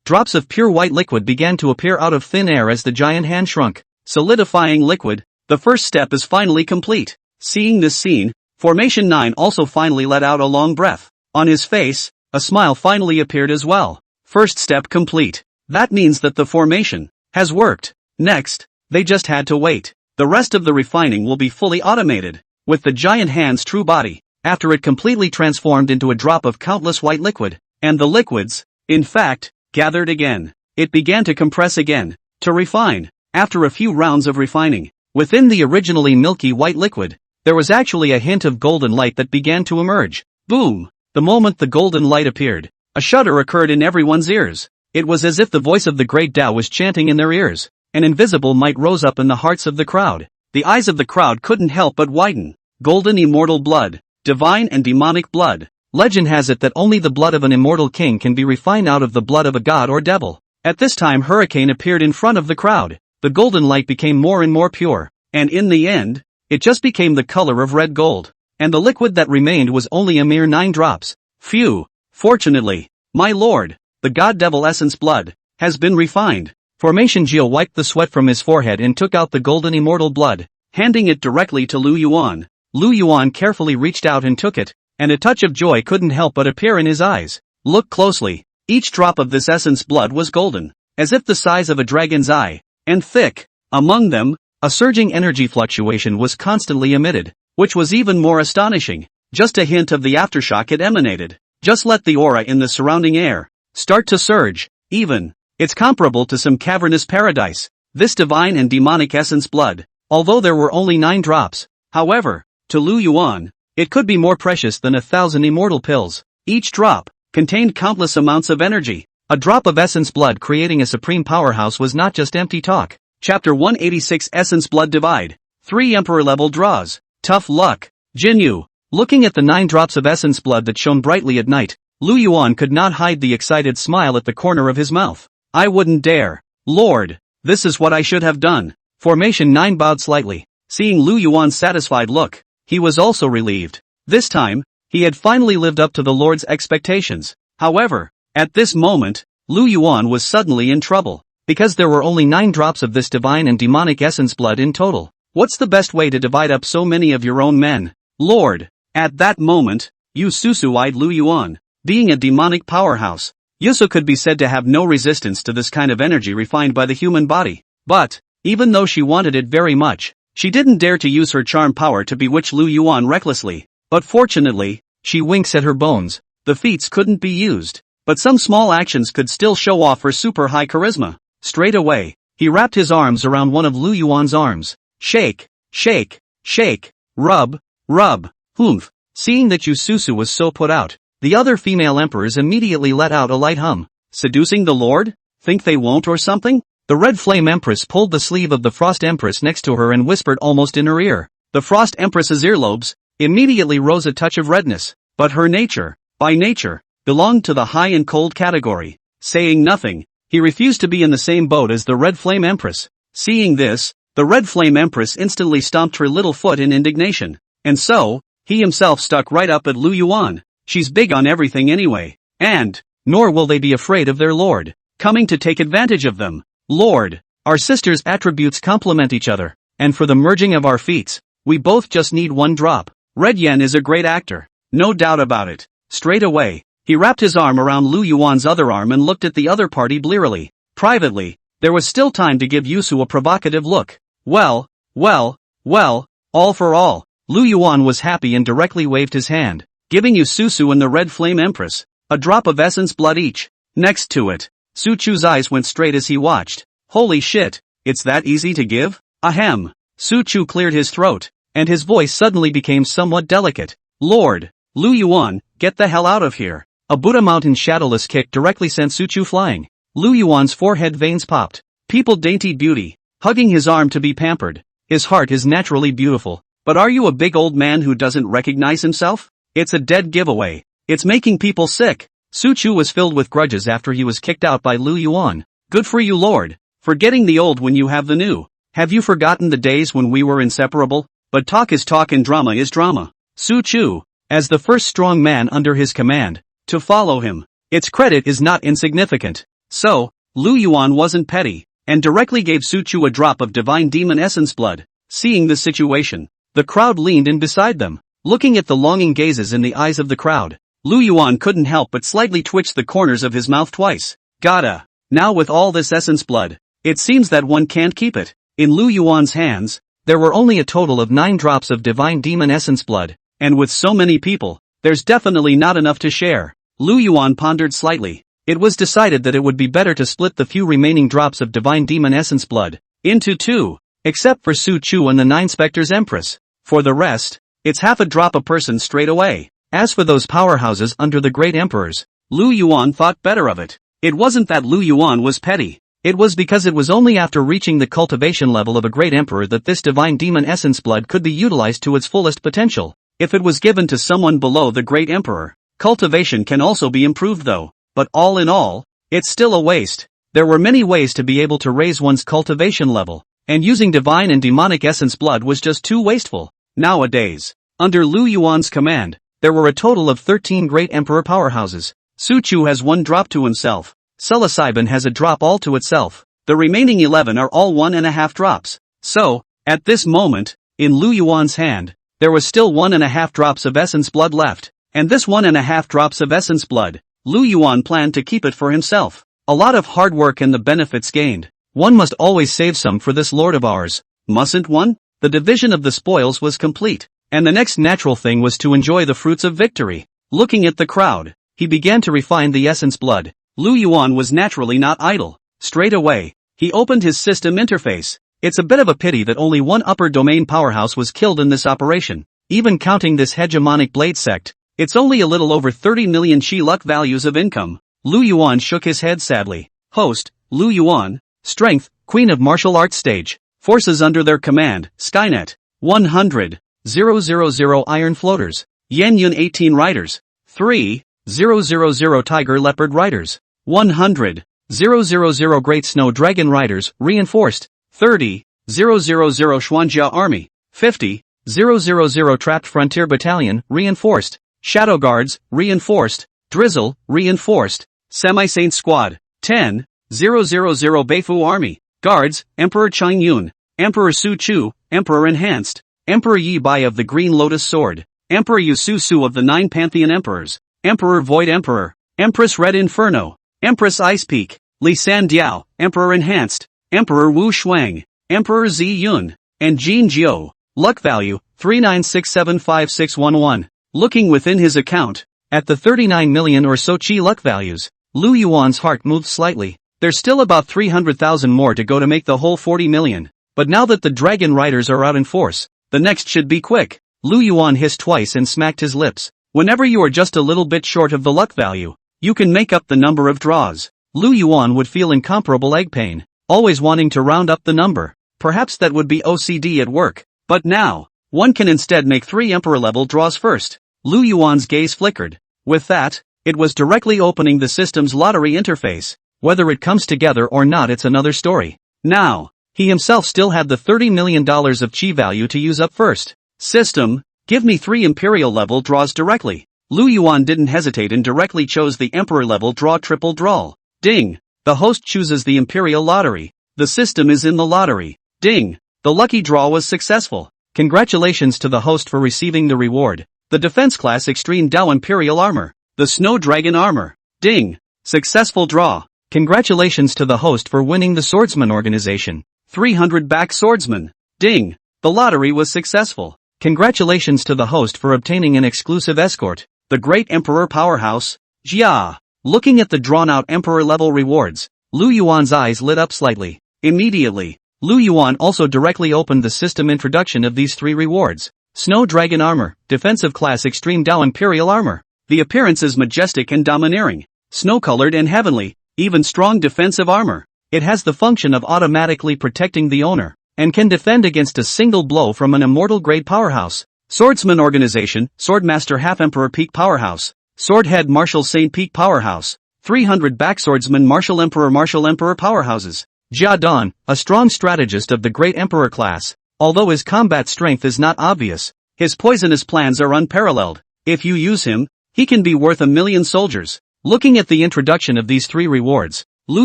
Drops of pure white liquid began to appear out of thin air as the giant hand shrunk. Solidifying liquid, the first step is finally complete. Seeing this scene, Formation 9 also finally let out a long breath. On his face, a smile finally appeared as well. First step complete. That means that the formation has worked. Next, they just had to wait. The rest of the refining will be fully automated. With the giant hand's true body, after it completely transformed into a drop of countless white liquid, and the liquids, in fact, gathered again. It began to compress again, to refine. After a few rounds of refining, within the originally milky white liquid, there was actually a hint of golden light that began to emerge. Boom! The moment the golden light appeared, a shudder occurred in everyone's ears. It was as if the voice of the great Tao was chanting in their ears. An invisible might rose up in the hearts of the crowd. The eyes of the crowd couldn't help but widen. Golden immortal blood, divine and demonic blood. Legend has it that only the blood of an immortal king can be refined out of the blood of a god or devil. At this time Hurricane appeared in front of the crowd. The golden light became more and more pure, and in the end, it just became the color of red gold. And the liquid that remained was only a mere 9 drops. Phew! Fortunately, my lord, the god-devil essence blood, has been refined. Formation Geo wiped the sweat from his forehead and took out the golden immortal blood, handing it directly to Lu Yuan. Lu Yuan carefully reached out and took it, and a touch of joy couldn't help but appear in his eyes. Look closely. Each drop of this essence blood was golden, as if the size of a dragon's eye, and thick. Among them, a surging energy fluctuation was constantly emitted, which was even more astonishing. Just a hint of the aftershock it emanated. Just let the aura in the surrounding air start to surge. Even, it's comparable to some cavernous paradise. This divine and demonic essence blood, although there were only 9 drops, however, to Lu Yuan, it could be more precious than 1,000 immortal pills. Each drop contained countless amounts of energy. A drop of essence blood creating a supreme powerhouse was not just empty talk. Chapter 186 Essence Blood Divide. 3 Emperor Level Draws. Tough luck. Jinyu. Looking at the 9 drops of essence blood that shone brightly at night, Lu Yuan could not hide the excited smile at the corner of his mouth. I wouldn't dare. Lord, this is what I should have done. Formation 9 bowed slightly. Seeing Lu Yuan's satisfied look, he was also relieved. This time, he had finally lived up to the Lord's expectations. However, at this moment, Lu Yuan was suddenly in trouble, because there were only 9 drops of this divine and demonic essence blood in total. What's the best way to divide up so many of your own men, Lord? At that moment, Yu Susu eyed Lu Yuan. Being a demonic powerhouse, Yusu could be said to have no resistance to this kind of energy refined by the human body. But, even though she wanted it very much, she didn't dare to use her charm power to bewitch Lu Yuan recklessly. But fortunately, she winks at her bones. The feats couldn't be used, but some small actions could still show off her super high charisma. Straight away, he wrapped his arms around one of Lu Yuan's arms. Shake, shake, shake, rub, rub, humph. Seeing that Yu Susu was so put out, the other female emperors immediately let out a light hum. Seducing the Lord? Think they won't or something? The Red Flame Empress pulled the sleeve of the Frost Empress next to her and whispered almost in her ear. The Frost Empress's earlobes immediately rose a touch of redness, but her nature, by nature, belonged to the high and cold category. Saying nothing, he refused to be in the same boat as the Red Flame Empress. Seeing this, the Red Flame Empress instantly stomped her little foot in indignation. And so, he himself stuck right up at Lu Yuan. She's big on everything anyway. And, nor will they be afraid of their lord coming to take advantage of them. Lord, our sisters' attributes complement each other, and for the merging of our feats, we both just need 1 drop. Red Yen is a great actor. No doubt about it. Straight away, he wrapped his arm around Lu Yuan's other arm and looked at the other party blearily. Privately, there was still time to give Yusu a provocative look. Well, all for all. Lu Yuan was happy and directly waved his hand, giving Yu Susu and the Red Flame Empress a drop of essence blood each. Next to it, Su Chu's eyes went straight as he watched. Holy shit, it's that easy to give? Ahem. Su Chu cleared his throat, and his voice suddenly became somewhat delicate. Lord, Lu Yuan, get the hell out of here. A Buddha Mountain shadowless kick directly sent Su Chu flying. Lu Yuan's forehead veins popped. People dainty beauty, hugging his arm to be pampered. His heart is naturally beautiful. But are you a big old man who doesn't recognize himself? It's a dead giveaway. It's making people sick. Su Chu was filled with grudges after he was kicked out by Lu Yuan. Good for you, Lord. Forgetting the old when you have the new. Have you forgotten the days when we were inseparable? But talk is talk and drama is drama. Su Chu, as the first strong man under his command, to follow him. Its credit is not insignificant. So, Lu Yuan wasn't petty, and directly gave Su Chu a drop of divine demon essence blood. Seeing the situation, the crowd leaned in beside them. Looking at the longing gazes in the eyes of the crowd, Lu Yuan couldn't help but slightly twitch the corners of his mouth twice. Gotta. Now with all this essence blood, it seems that one can't keep it. In Lu Yuan's hands, there were only a total of 9 drops of divine demon essence blood, and with so many people, there's definitely not enough to share. Lu Yuan pondered slightly. It was decided that it would be better to split the few remaining drops of divine demon essence blood into 2, except for Su Chu and the 9 Spectres Empress. For the rest, it's half a drop a person straight away. As for those powerhouses under the great emperors, Lu Yuan thought better of it. It wasn't that Lu Yuan was petty. It was because it was only after reaching the cultivation level of a great emperor that this divine demon essence blood could be utilized to its fullest potential. If it was given to someone below the great emperor, Cultivation can also be improved though, but all in all, it's still a waste. There were many ways to be able to raise one's cultivation level, and using divine and demonic essence blood was just too wasteful. Nowadays, under Lu Yuan's command, there were a total of 13 great emperor powerhouses. Su Chu has one drop to himself. Psilocybin has a drop all to itself. The remaining 11 are all 1.5 drops. So, at this moment, in Lu Yuan's hand, there was still 1.5 drops of essence blood left, and this 1.5 drops of essence blood, Lu Yuan planned to keep it for himself. A lot of hard work and the benefits gained. One must always save some for this lord of ours, mustn't one? The division of the spoils was complete, and the next natural thing was to enjoy the fruits of victory. Looking at the crowd, he began to refine the essence blood. Lu Yuan was naturally not idle. Straight away, he opened his system interface. It's a bit of a pity that only one upper domain powerhouse was killed in this operation. Even counting this hegemonic blade sect, it's only a little over 30 million chi luck values of income. Lu Yuan shook his head sadly. Host, Lu Yuan. Strength, Queen of Martial Arts Stage. Forces under their command, Skynet. 100. 000 Iron Floaters. Yan Yun 18 Riders. 3. 000 Tiger Leopard Riders. 100. 000 Great Snow Dragon Riders, reinforced. 30. 000 Xuanjia Army. 50. 000 Trapped Frontier Battalion, reinforced. Shadow Guards, reinforced. Drizzle, reinforced. Semi-Saint Squad. 10. 000 Beifu Army. Guards, Emperor Chang Yun. Emperor Su Chu, Emperor Enhanced. Emperor Yi Bai of the Green Lotus Sword. Emperor Yu Su Su of the 9 Pantheon Emperors. Emperor Void Emperor. Empress Red Inferno. Empress Ice Peak. Li San Diao, Emperor Enhanced. Emperor Wu Shuang. Emperor Zi Yun. And Jin Jiu. Luck value, 396756111. Looking within his account, at the 39 million or so chi luck values, Lu Yuan's heart moved slightly. There's still about 300,000 more to go to make the whole 40 million. But now that the Dragon Riders are out in force, the next should be quick. Lu Yuan hissed twice and smacked his lips. Whenever you are just a little bit short of the luck value, you can make up the number of draws. Lu Yuan would feel incomparable egg pain, always wanting to round up the number. Perhaps that would be OCD at work. But now, one can instead make 3 emperor-level draws first. Lu Yuan's gaze flickered. With that, it was directly opening the system's lottery interface. Whether it comes together or not, it's another story. Now, he himself still had the $30 million of chi value to use up first. System, give me 3 imperial-level draws directly. Lu Yuan didn't hesitate and directly chose the emperor-level draw triple draw. Ding! The host chooses the imperial lottery. The system is in the lottery. Ding! The lucky draw was successful. Congratulations to the host for receiving the reward. The Defense Class Extreme Dao Imperial Armor. The Snow Dragon Armor. Ding! Successful draw. Congratulations to the host for winning the Swordsman Organization. 300 back swordsman. Ding! The lottery was successful. Congratulations to the host for obtaining an exclusive escort. The Great Emperor Powerhouse. Jia! Looking at the drawn-out Emperor-level rewards, Lu Yuan's eyes lit up slightly. Immediately, Lu Yuan also directly opened the system introduction of these 3 rewards. Snow Dragon Armor, Defensive Class Extreme Dao Imperial Armor. The appearance is majestic and domineering. Snow-colored and heavenly, even strong defensive armor. It has the function of automatically protecting the owner, and can defend against a single blow from an immortal-grade powerhouse. Swordsman Organization, Swordmaster Half-Emperor Peak Powerhouse. Swordhead Martial Saint Peak Powerhouse. 300 backswordsman Martial Emperor Powerhouses. Jia Dan, a strong strategist of the Great Emperor class. Although his combat strength is not obvious, his poisonous plans are unparalleled. If you use him, he can be worth 1 million soldiers. Looking at the introduction of these 3 rewards, Lu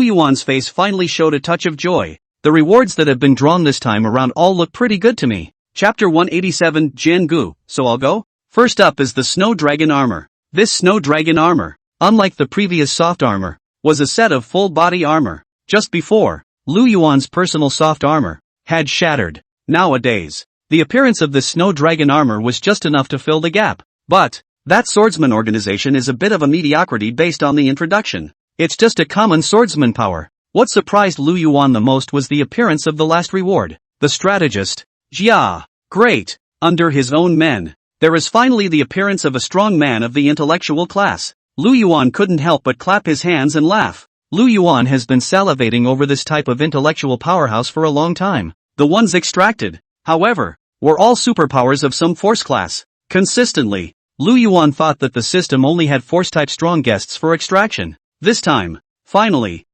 Yuan's face finally showed a touch of joy. The rewards that have been drawn this time around all look pretty good to me. Chapter 187 Jian Gu, so I'll go? First up is the Snow Dragon Armor. This Snow Dragon Armor, unlike the previous soft armor, was a set of full body armor. Just before, Lu Yuan's personal soft armor had shattered. Nowadays, the appearance of this Snow Dragon Armor was just enough to fill the gap. But, that Swordsman Organization is a bit of a mediocrity based on the introduction. It's just a common swordsman power. What surprised Lu Yuan the most was the appearance of the last reward. The strategist. Jia. Great. Under his own men. There is finally the appearance of a strong man of the intellectual class. Lu Yuan couldn't help but clap his hands and laugh. Lu Yuan has been salivating over this type of intellectual powerhouse for a long time. The ones extracted, however, were all superpowers of some force class. Consistently, Lu Yuan thought that the system only had force-type strong guests for extraction. This time, finally,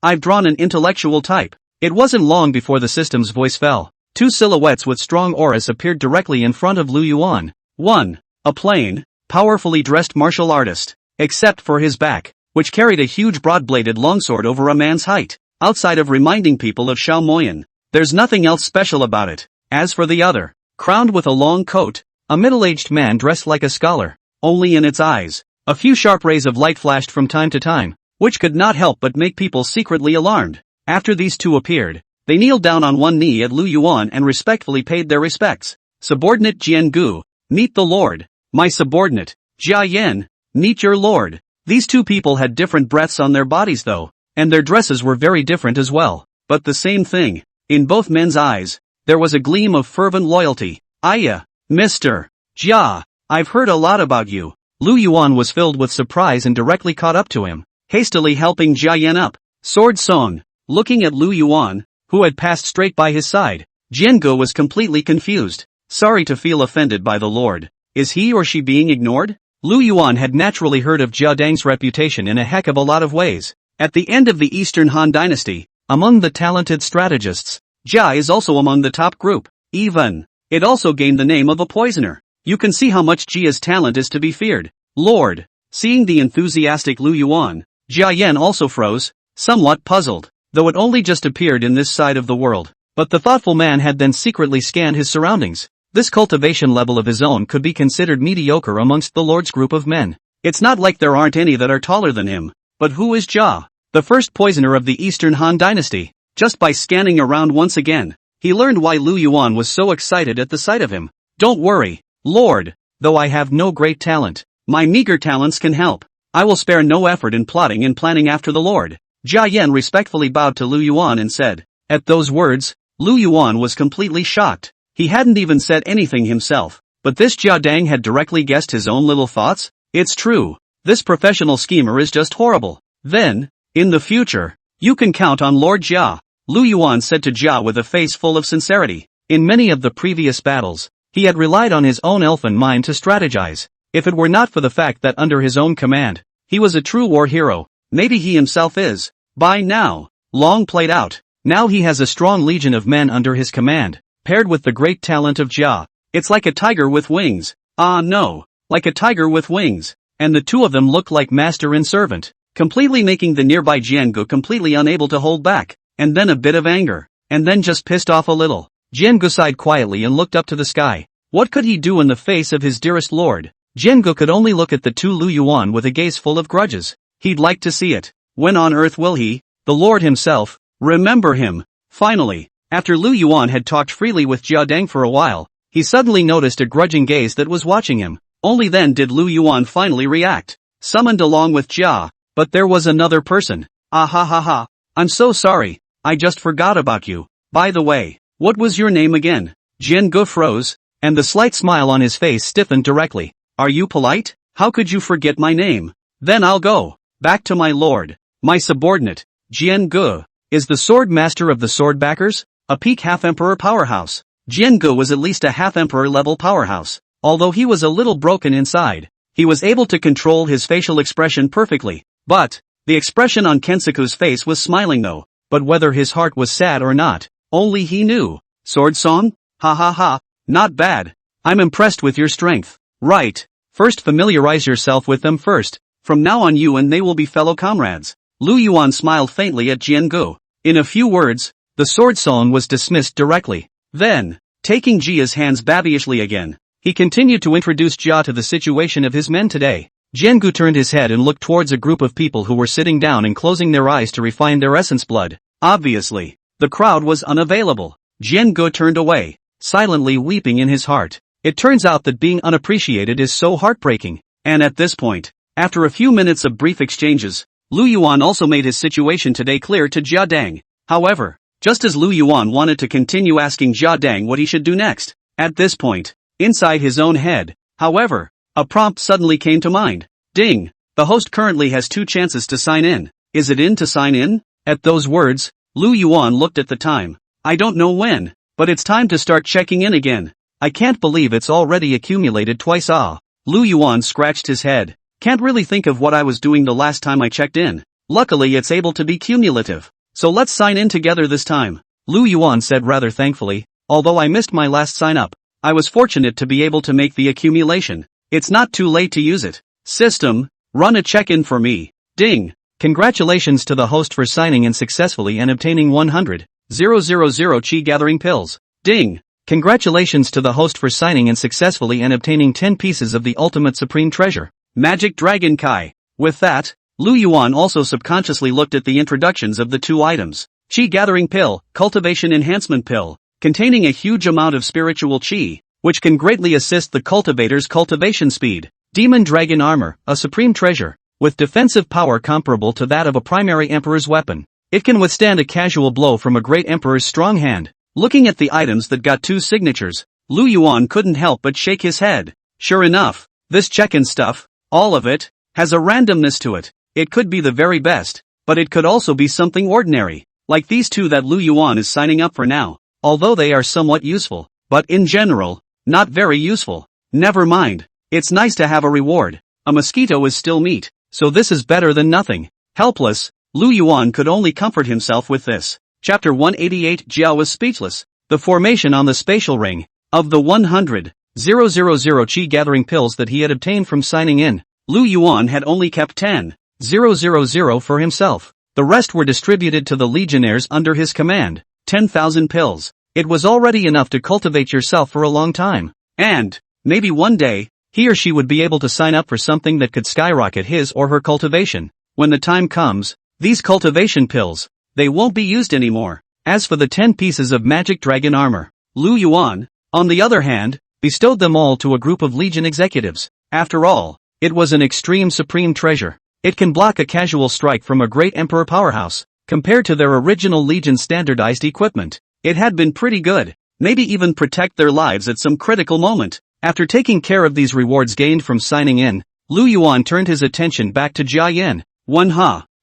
I've drawn an intellectual type. It wasn't long before the system's voice fell. Two silhouettes with strong auras appeared directly in front of Lu Yuan. One, a plain, powerfully dressed martial artist, except for his back, which carried a huge broad-bladed longsword over a man's height. Outside of reminding people of Xiao Moyan, there's nothing else special about it. As for the other, crowned with a long coat, a middle-aged man dressed like a scholar, only in its eyes, a few sharp rays of light flashed from time to time, which could not help but make people secretly alarmed. After these two appeared, they kneeled down on one knee at Lu Yuan and respectfully paid their respects. Subordinate Jian Gu, meet the Lord. My subordinate, Jia Yan, meet your Lord. These two people had different breaths on their bodies though, and their dresses were very different as well, but the same thing. In both men's eyes, there was a gleam of fervent loyalty. Aya, Mr. Jia, I've heard a lot about you. Lu Yuan was filled with surprise and directly caught up to him, hastily helping Jia Yan up. Sword Song, looking at Lu Yuan, who had passed straight by his side, Jiangu was completely confused. Sorry to feel offended by the Lord. Is he or she being ignored? Lu Yuan had naturally heard of Jia Dang's reputation in a heck of a lot of ways. At the end of the Eastern Han Dynasty, among the talented strategists, Jia is also among the top group. Even, it also gained the name of a poisoner. You can see how much Jia's talent is to be feared. Lord, seeing the enthusiastic Lu Yuan, Jia Yan also froze, somewhat puzzled, though it only just appeared in this side of the world. But the thoughtful man had then secretly scanned his surroundings. This cultivation level of his own could be considered mediocre amongst the Lord's group of men. It's not like there aren't any that are taller than him. But who is Jia, the first poisoner of the Eastern Han Dynasty? Just by scanning around once again, he learned why Lu Yuan was so excited at the sight of him. Don't worry, Lord, though I have no great talent, my meager talents can help. I will spare no effort in plotting and planning after the Lord. Jia Yan respectfully bowed to Lu Yuan and said. At those words, Lu Yuan was completely shocked. He hadn't even said anything himself, but this Jia Dang had directly guessed his own little thoughts? It's true, this professional schemer is just horrible. Then, in the future, you can count on Lord Jia, Lu Yuan said to Jia with a face full of sincerity. In many of the previous battles, he had relied on his own elfin mind to strategize. If it were not for the fact that under his own command, he was a true war hero, maybe he himself is, by now, long played out. Now he has a strong legion of men under his command, paired with the great talent of Jia. It's like a tiger with wings. Ah no, like a tiger with wings. And the two of them look like master and servant, completely making the nearby Jiangu completely unable to hold back, and then a bit of anger, and then just pissed off a little. Jiangu sighed quietly and looked up to the sky. What could he do in the face of his dearest lord? Jiangu could only look at the two Lu Yuan with a gaze full of grudges. He'd like to see it. When on earth will he, the Lord himself, remember him? Finally, after Lu Yuan had talked freely with Jia Dang for a while, he suddenly noticed a grudging gaze that was watching him. Only then did Lu Yuan finally react. Summoned along with Jia, but there was another person. Ah ha ha ha, I'm so sorry, I just forgot about you. By the way, what was your name again? Jiangu froze, and the slight smile on his face stiffened directly. Are you polite? How could you forget my name? Then I'll go back to my lord. My subordinate, Jiangu, is the sword master of the swordbackers, a peak half-emperor powerhouse. Jiangu was at least a half-emperor level powerhouse. Although he was a little broken inside, he was able to control his facial expression perfectly. But, the expression on Kensaku's face was smiling though. But whether his heart was sad or not, only he knew. Sword Song? Ha ha ha, not bad. I'm impressed with your strength. Right. First familiarize yourself with them first. From now on you and they will be fellow comrades. Lu Yuan smiled faintly at Jiangu. In a few words, the sword song was dismissed directly. Then, taking Jia's hands babyishly again, he continued to introduce Jia to the situation of his men today. Jiangu turned his head and looked towards a group of people who were sitting down and closing their eyes to refine their essence blood. Obviously, the crowd was unavailable. Jiangu turned away, silently weeping in his heart. It turns out that being unappreciated is so heartbreaking. And at this point, after a few minutes of brief exchanges, Lu Yuan also made his situation today clear to Jia Dang. However, just as Lu Yuan wanted to continue asking Jia Dang what he should do next, at this point, inside his own head, however, a prompt suddenly came to mind. Ding! The host currently has 2 chances to sign in. Is it in to sign in? At those words, Lu Yuan looked at the time. I don't know when, but it's time to start checking in again. I can't believe it's already accumulated twice. Ah. Lu Yuan scratched his head. Can't really think of what I was doing the last time I checked in. Luckily it's able to be cumulative. So let's sign in together this time. Lu Yuan said rather thankfully. Although I missed my last sign up, I was fortunate to be able to make the accumulation. It's not too late to use it. System, run a check-in for me. Ding. Congratulations to the host for signing in successfully and obtaining 100,000 chi gathering pills. Ding. Congratulations to the host for signing in successfully and obtaining 10 pieces of the ultimate supreme treasure, Magic Dragon Kai. With that, Lu Yuan also subconsciously looked at the introductions of the two items. Chi Gathering Pill, Cultivation Enhancement Pill, containing a huge amount of spiritual chi, which can greatly assist the cultivator's cultivation speed. Demon Dragon Armor, a supreme treasure, with defensive power comparable to that of a primary emperor's weapon. It can withstand a casual blow from a great emperor's strong hand. Looking at the items that got two signatures, Lu Yuan couldn't help but shake his head. Sure enough, this check-in stuff, all of it, has a randomness to it. It could be the very best, but it could also be something ordinary, like these two that Lu Yuan is signing up for now. Although they are somewhat useful, but in general, not very useful. Never mind, it's nice to have a reward. A mosquito is still meat, so this is better than nothing. Helpless, Lu Yuan could only comfort himself with this. Chapter 188. Jia was speechless. The formation on the spatial ring of the 100,000 chi gathering pills that he had obtained from signing in, Lu Yuan had only kept 10,000 for himself. The rest were distributed to the legionnaires under his command. 10,000 pills. It was already enough to cultivate yourself for a long time. And, maybe one day, he or she would be able to sign up for something that could skyrocket his or her cultivation. When the time comes, these cultivation pills, they won't be used anymore. As for the 10 pieces of magic dragon armor, Lu Yuan, on the other hand, bestowed them all to a group of legion executives. After all, it was an extreme supreme treasure. It can block a casual strike from a great emperor powerhouse. Compared to their original legion standardized equipment, it had been pretty good. Maybe even protect their lives at some critical moment. After taking care of these rewards gained from signing in, Lu Yuan turned his attention back to Jia Yin.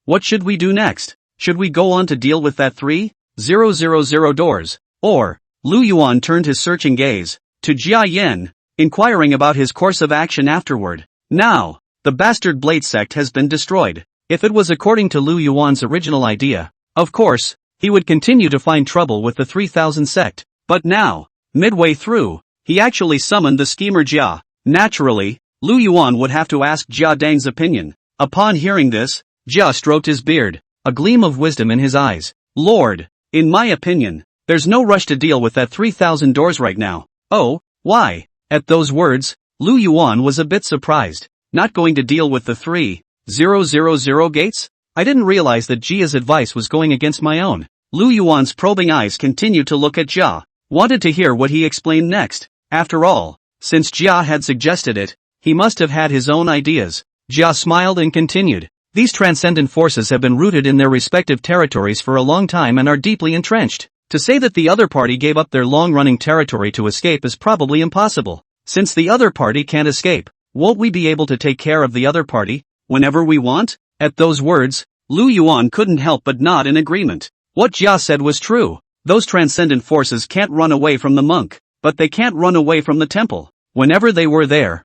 What should we do next? Should we go on to deal with that 3,000 doors? Or, Lu Yuan turned his searching gaze to Jia Yin, inquiring about his course of action afterward. Now, the bastard blade sect has been destroyed. If it was according to Lu Yuan's original idea, of course, he would continue to find trouble with the 3,000 sect. But now, midway through, he actually summoned the schemer Jia. Naturally, Lu Yuan would have to ask Jia Dang's opinion. Upon hearing this, Jia stroked his beard, a gleam of wisdom in his eyes. Lord, in my opinion, there's no rush to deal with that 3,000 doors right now. Oh, why? At those words, Lu Yuan was a bit surprised. Not going to deal with the 3,000 gates? I didn't realize that Jia's advice was going against my own. Lu Yuan's probing eyes continued to look at Jia. Wanted to hear what he explained next. After all, since Jia had suggested it, he must have had his own ideas. Jia smiled and continued. These transcendent forces have been rooted in their respective territories for a long time and are deeply entrenched. To say that the other party gave up their long-running territory to escape is probably impossible. Since the other party can't escape, won't we be able to take care of the other party whenever we want? At those words, Lu Yuan couldn't help but nod in agreement. What Jia said was true. Those transcendent forces can't run away from the monk, but they can't run away from the temple. Whenever they were there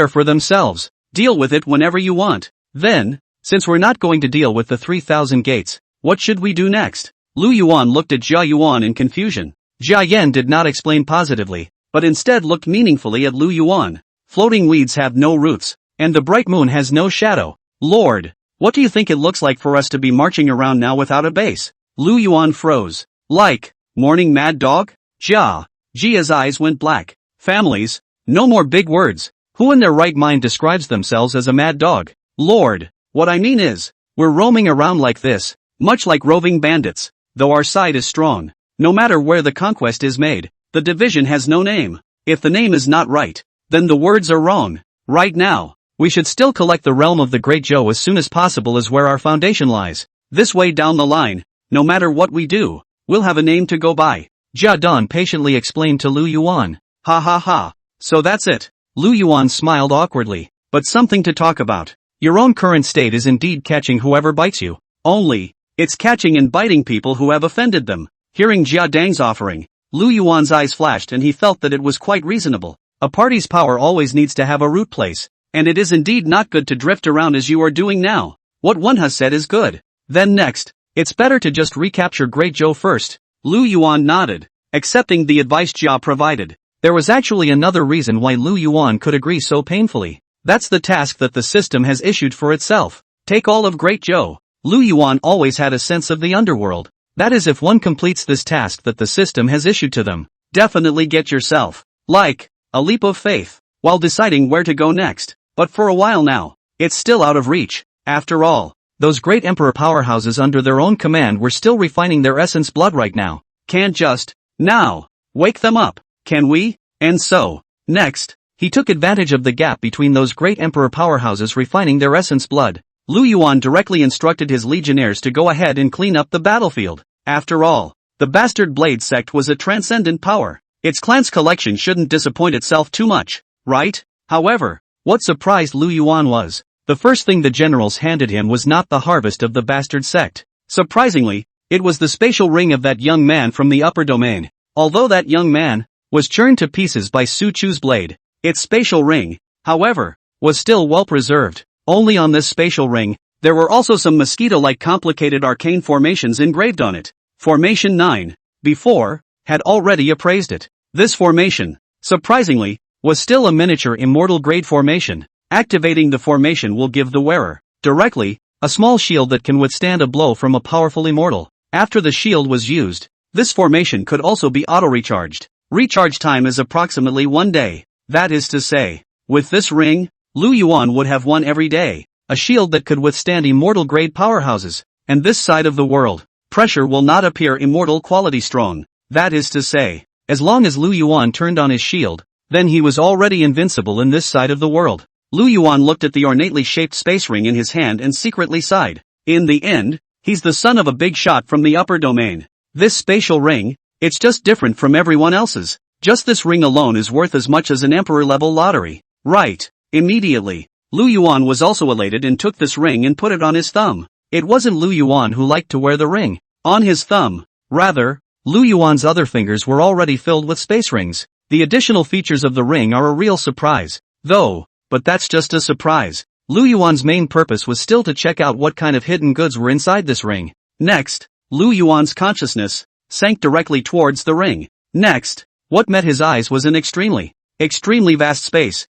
for themselves. Deal with it whenever you want. Then, since we're not going to deal with the 3,000 gates, what should we do next? Lu Yuan looked at Jia Yuan in confusion. Jia Yen did not explain positively, but instead looked meaningfully at Lu Yuan. Floating weeds have no roots, and the bright moon has no shadow. Lord, what do you think it looks like for us to be marching around now without a base? Lu Yuan froze. Like, morning mad dog? Jia's eyes went black. Families? No more big words. Who in their right mind describes themselves as a mad dog? Lord, what I mean is, we're roaming around like this, much like roving bandits, though our side is strong. No matter where the conquest is made, the division has no name. If the name is not right, then the words are wrong. Right now, we should still collect the realm of the Great Zhou as soon as possible is where our foundation lies. This way down the line, no matter what we do, we'll have a name to go by. Jia Dan patiently explained to Lu Yuan. Ha ha ha. So that's it. Lu Yuan smiled awkwardly. But something to talk about. Your own current state is indeed catching whoever bites you. Only, it's catching and biting people who have offended them. Hearing Jia Dang's offering, Lu Yuan's eyes flashed and he felt that it was quite reasonable. A party's power always needs to have a root place, and it is indeed not good to drift around as you are doing now. What one has said is good. Then next, it's better to just recapture Great Joe first. Lu Yuan nodded, accepting the advice Jia provided. There was actually another reason why Lu Yuan could agree so painfully. That's the task that the system has issued for itself. Take all of Great Joe. Lu Yuan always had a sense of the underworld. That is, if one completes this task that the system has issued to them, definitely get yourself, like, a leap of faith, while deciding where to go next. But for a while now, it's still out of reach. After all, those great emperor powerhouses under their own command were still refining their essence blood right now. Can't just, now, wake them up, can we? And so, next, he took advantage of the gap between those great emperor powerhouses refining their essence blood. Lu Yuan directly instructed his legionnaires to go ahead and clean up the battlefield. After all, the Bastard Blade sect was a transcendent power. Its clan's collection shouldn't disappoint itself too much, right? However, what surprised Lu Yuan was, the first thing the generals handed him was not the harvest of the Bastard sect. Surprisingly, it was the spatial ring of that young man from the upper domain. Although that young man was churned to pieces by Su Chu's blade, its spatial ring, however, was still well preserved. Only on this spatial ring, there were also some mosquito-like complicated arcane formations engraved on it. Formation 9, before, had already appraised it. This formation, surprisingly, was still a miniature immortal grade formation. Activating the formation will give the wearer, directly, a small shield that can withstand a blow from a powerful immortal. After the shield was used, this formation could also be auto-recharged. Recharge time is approximately 1 day. That is to say, with this ring, Lu Yuan would have one every day, a shield that could withstand immortal grade powerhouses, and this side of the world, pressure will not appear immortal quality strong. That is to say, as long as Lu Yuan turned on his shield, then he was already invincible in this side of the world. Lu Yuan looked at the ornately shaped space ring in his hand and secretly sighed. In the end, he's the son of a big shot from the upper domain. This spatial ring, it's just different from everyone else's. Just this ring alone is worth as much as an emperor-level lottery. Right. Immediately, Lu Yuan was also elated and took this ring and put it on his thumb. It wasn't Lu Yuan who liked to wear the ring on his thumb. Rather, Lu Yuan's other fingers were already filled with space rings. The additional features of the ring are a real surprise, though, but that's just a surprise. Lu Yuan's main purpose was still to check out what kind of hidden goods were inside this ring. Next, Lu Yuan's consciousness sank directly towards the ring. Next, what met his eyes was an extremely vast space.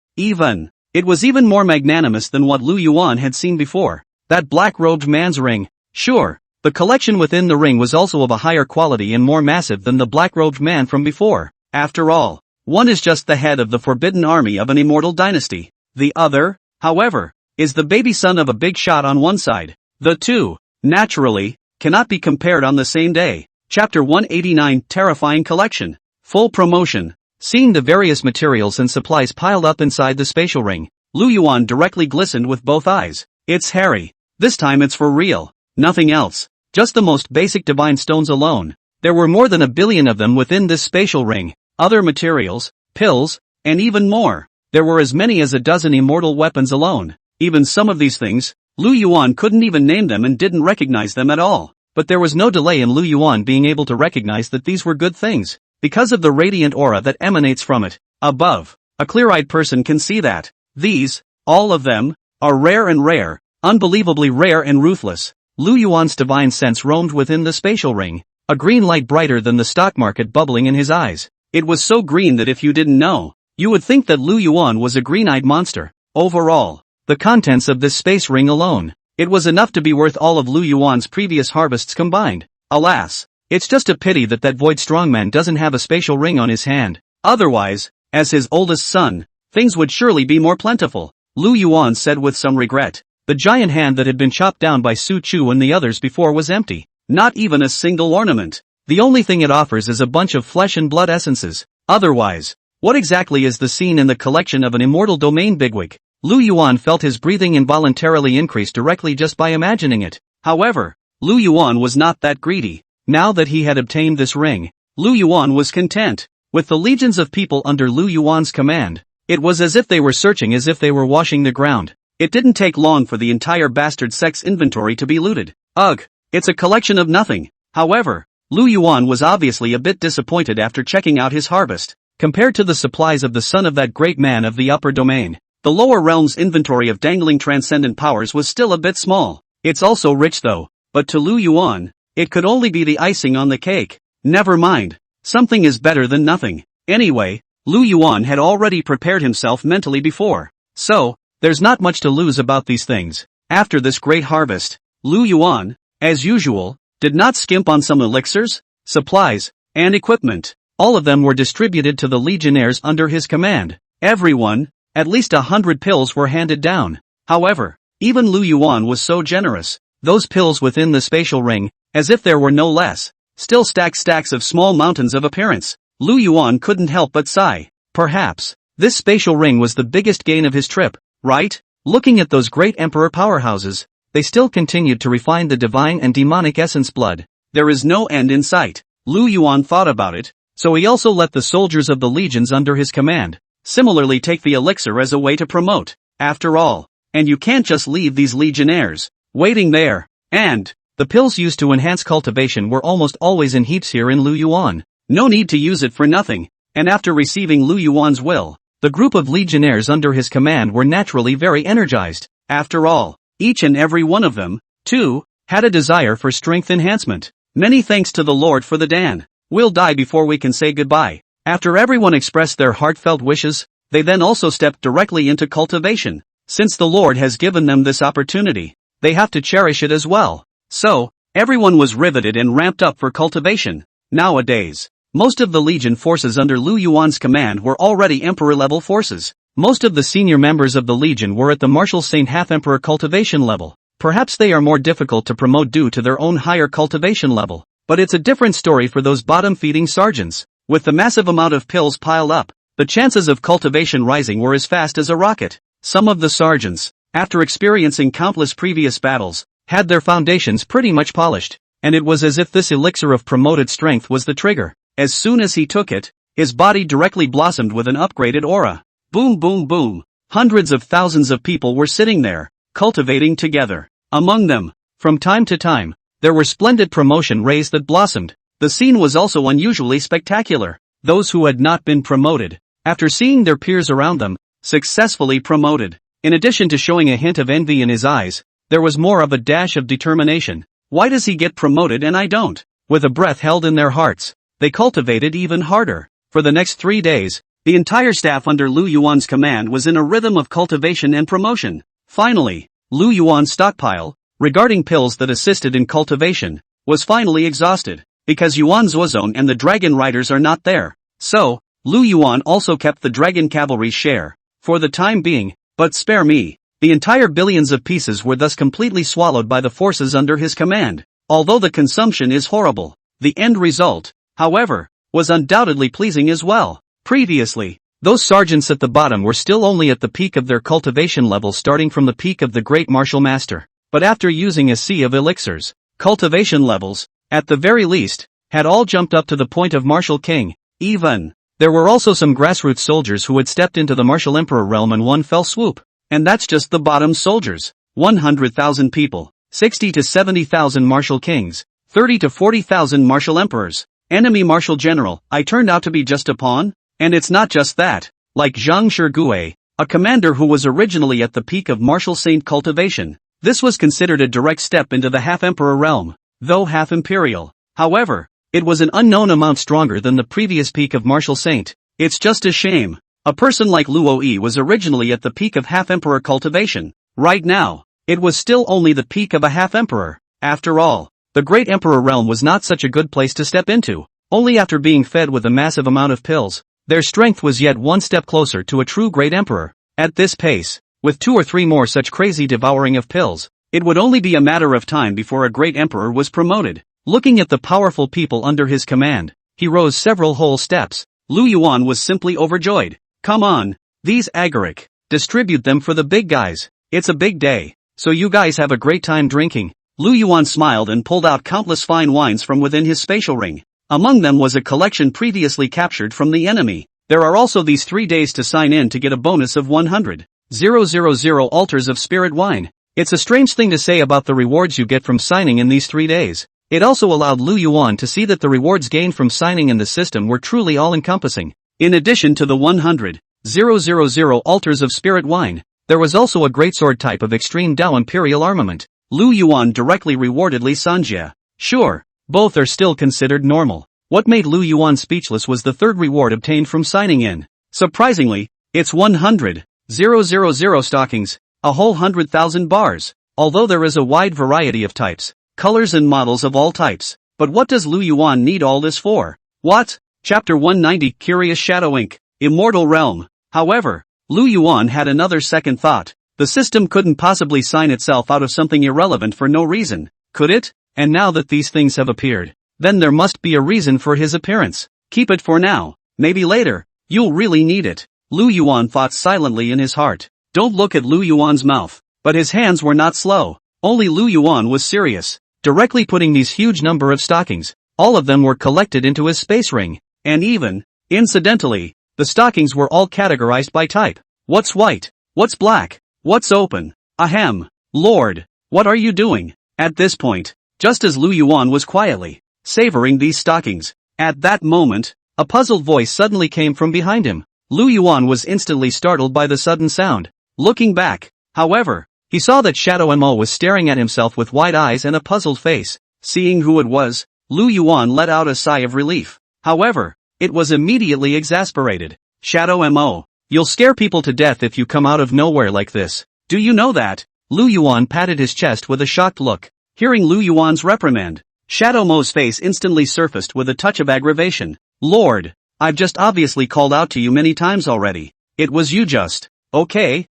It was even more magnanimous than what Lu Yuan had seen before. That black-robed man's ring. Sure, the collection within the ring was also of a higher quality and more massive than the black-robed man from before. After all, one is just the head of the forbidden army of an immortal dynasty. The other, however, is the baby son of a big shot on one side. The two, naturally, cannot be compared on the same day. Chapter 189 Terrifying Collection. Full promotion. Seeing the various materials and supplies piled up inside the spatial ring, Lu Yuan directly glistened with both eyes. It's Harry. This time it's for real. Nothing else. Just the most basic divine stones alone. There were more than 1 billion of them within this spatial ring. Other materials, pills, and even more. There were as many as 12 immortal weapons alone. Even some of these things, Lu Yuan couldn't even name them and didn't recognize them at all. But there was no delay in Lu Yuan being able to recognize that these were good things, because of the radiant aura that emanates from it. Above, a clear-eyed person can see that. These, all of them, are rare and rare, unbelievably rare and ruthless. Lu Yuan's divine sense roamed within the spatial ring, a green light brighter than the stock market bubbling in his eyes. It was so green that if you didn't know, you would think that Lu Yuan was a green-eyed monster. Overall, the contents of this space ring alone, it was enough to be worth all of Lu Yuan's previous harvests combined. Alas, it's just a pity that void strongman doesn't have a spatial ring on his hand. Otherwise, as his oldest son, things would surely be more plentiful. Lu Yuan said with some regret. The giant hand that had been chopped down by Su Chu and the others before was empty. Not even a single ornament. The only thing it offers is a bunch of flesh and blood essences. Otherwise, what exactly is the scene in the collection of an immortal domain bigwig? Lu Yuan felt his breathing involuntarily increase directly just by imagining it. However, Lu Yuan was not that greedy. Now that he had obtained this ring, Lu Yuan was content. With the legions of people under Lu Yuan's command, it was as if they were searching as if they were washing the ground. It didn't take long for the entire bastard sect's inventory to be looted. Ugh, it's a collection of nothing. However, Lu Yuan was obviously a bit disappointed after checking out his harvest. Compared to the supplies of the son of that great man of the upper domain, the lower realm's inventory of dangling transcendent powers was still a bit small. It's also rich though, but to Lu Yuan, it could only be the icing on the cake. Never mind. Something is better than nothing. Anyway, Lu Yuan had already prepared himself mentally before. So, there's not much to lose about these things. After this great harvest, Lu Yuan, as usual, did not skimp on some elixirs, supplies, and equipment. All of them were distributed to the legionnaires under his command. Everyone, at least 100 pills were handed down. However, even Lu Yuan was so generous. Those pills within the spatial ring, as if there were no less, still stacked stacks of small mountains of appearance. Lu Yuan couldn't help but sigh. Perhaps, this spatial ring was the biggest gain of his trip, right? Looking at those great emperor powerhouses, they still continued to refine the divine and demonic essence blood. There is no end in sight. Lu Yuan thought about it, so he also let the soldiers of the legions under his command similarly take the elixir as a way to promote. After all, and you can't just leave these legionnaires waiting there. And the pills used to enhance cultivation were almost always in heaps here in Lu Yuan. No need to use it for nothing. And after receiving Lu Yuan's will, the group of legionnaires under his command were naturally very energized. After all, each and every one of them, too, had a desire for strength enhancement. Many thanks to the Lord for the Dan. We'll die before we can say goodbye. After everyone expressed their heartfelt wishes, they then also stepped directly into cultivation. Since the Lord has given them this opportunity, they have to cherish it as well. So, everyone was riveted and ramped up for cultivation. Nowadays, most of the legion forces under Lu Yuan's command were already emperor-level forces. Most of the senior members of the legion were at the martial saint half-emperor cultivation level. Perhaps they are more difficult to promote due to their own higher cultivation level. But it's a different story for those bottom-feeding sergeants. With the massive amount of pills piled up, the chances of cultivation rising were as fast as a rocket. Some of the sergeants, after experiencing countless previous battles, had their foundations pretty much polished, and it was as if this elixir of promoted strength was the trigger. As soon as he took it, his body directly blossomed with an upgraded aura. Boom boom boom. Hundreds of thousands of people were sitting there, cultivating together. Among them, from time to time, there were splendid promotion rays that blossomed. The scene was also unusually spectacular. Those who had not been promoted, after seeing their peers around them, successfully promoted. In addition to showing a hint of envy in his eyes, there was more of a dash of determination. Why does he get promoted and I don't? With a breath held in their hearts, they cultivated even harder. For the next 3 days, the entire staff under Lu Yuan's command was in a rhythm of cultivation and promotion. Finally, Lu Yuan's stockpile, regarding pills that assisted in cultivation, was finally exhausted, because Yuan Zuozong and the dragon riders are not there. So, Lu Yuan also kept the dragon cavalry's share, for the time being, but spare me. The entire billions of pieces were thus completely swallowed by the forces under his command. Although the consumption is horrible, the end result, however, was undoubtedly pleasing as well. Previously, those sergeants at the bottom were still only at the peak of their cultivation level starting from the peak of the great martial master. But after using a sea of elixirs, cultivation levels, at the very least, had all jumped up to the point of martial king. Even, there were also some grassroots soldiers who had stepped into the martial emperor realm in one fell swoop. And that's just the bottom soldiers. 100,000 people, 60 to 70,000 martial kings, 30 to 40,000 martial emperors, enemy martial general. I turned out to be just a pawn? And it's not just that. Like Zhang Shigui, a commander who was originally at the peak of martial saint cultivation, this was considered a direct step into the half-emperor realm, though half-imperial. However, it was an unknown amount stronger than the previous peak of martial saint. It's just a shame. A person like Luo Yi was originally at the peak of half-emperor cultivation. Right now, it was still only the peak of a half-emperor. After all, the great emperor realm was not such a good place to step into. Only after being fed with a massive amount of pills, their strength was yet one step closer to a true great emperor. At this pace, with 2 or 3 more such crazy devouring of pills, it would only be a matter of time before a great emperor was promoted. Looking at the powerful people under his command, he rose several whole steps. Lu Yuan was simply overjoyed. Come on, these agaric, distribute them for the big guys. It's a big day, so you guys have a great time drinking. Lu Yuan smiled and pulled out countless fine wines from within his spatial ring. Among them was a collection previously captured from the enemy. There are also these 3 days to sign in to get a bonus of 100,000 altars of spirit wine. It's a strange thing to say about the rewards you get from signing in these 3 days. It also allowed Lu Yuan to see that the rewards gained from signing in the system were truly all-encompassing. In addition to the 100,000 altars of spirit wine, there was also a greatsword type of extreme Dao imperial armament. Lu Yuan directly rewarded Li Sanjie. Sure, both are still considered normal. What made Lu Yuan speechless was the third reward obtained from signing in. Surprisingly, it's 100,000 stockings, a whole 100,000 bars. Although there is a wide variety of types, colors and models of all types. But what does Lu Yuan need all this for? What? Chapter 190 Curious Shadow Ink. Immortal Realm. However, Lu Yuan had another second thought. The system couldn't possibly sign itself out of something irrelevant for no reason, could it? And now that these things have appeared, then there must be a reason for his appearance. Keep it for now. Maybe later, you'll really need it. Lu Yuan thought silently in his heart. Don't look at Lu Yuan's mouth. But his hands were not slow. Only Lu Yuan was serious. Directly putting these huge number of stockings, all of them were collected into his space ring. And even, incidentally, the stockings were all categorized by type. What's white? What's black? What's open? Ahem. Lord, what are you doing? At this point, just as Lu Yuan was quietly savoring these stockings, at that moment, a puzzled voice suddenly came from behind him. Lu Yuan was instantly startled by the sudden sound. Looking back, however, he saw that Shadow Mo was staring at himself with wide eyes and a puzzled face. Seeing who it was, Lu Yuan let out a sigh of relief. However, it was immediately exasperated. Shadow Mo, you'll scare people to death if you come out of nowhere like this. Do you know that? Lu Yuan patted his chest with a shocked look. Hearing Lu Yuan's reprimand, Shadow Mo's face instantly surfaced with a touch of aggravation. Lord, I've just obviously called out to you many times already. It was you just. Okay.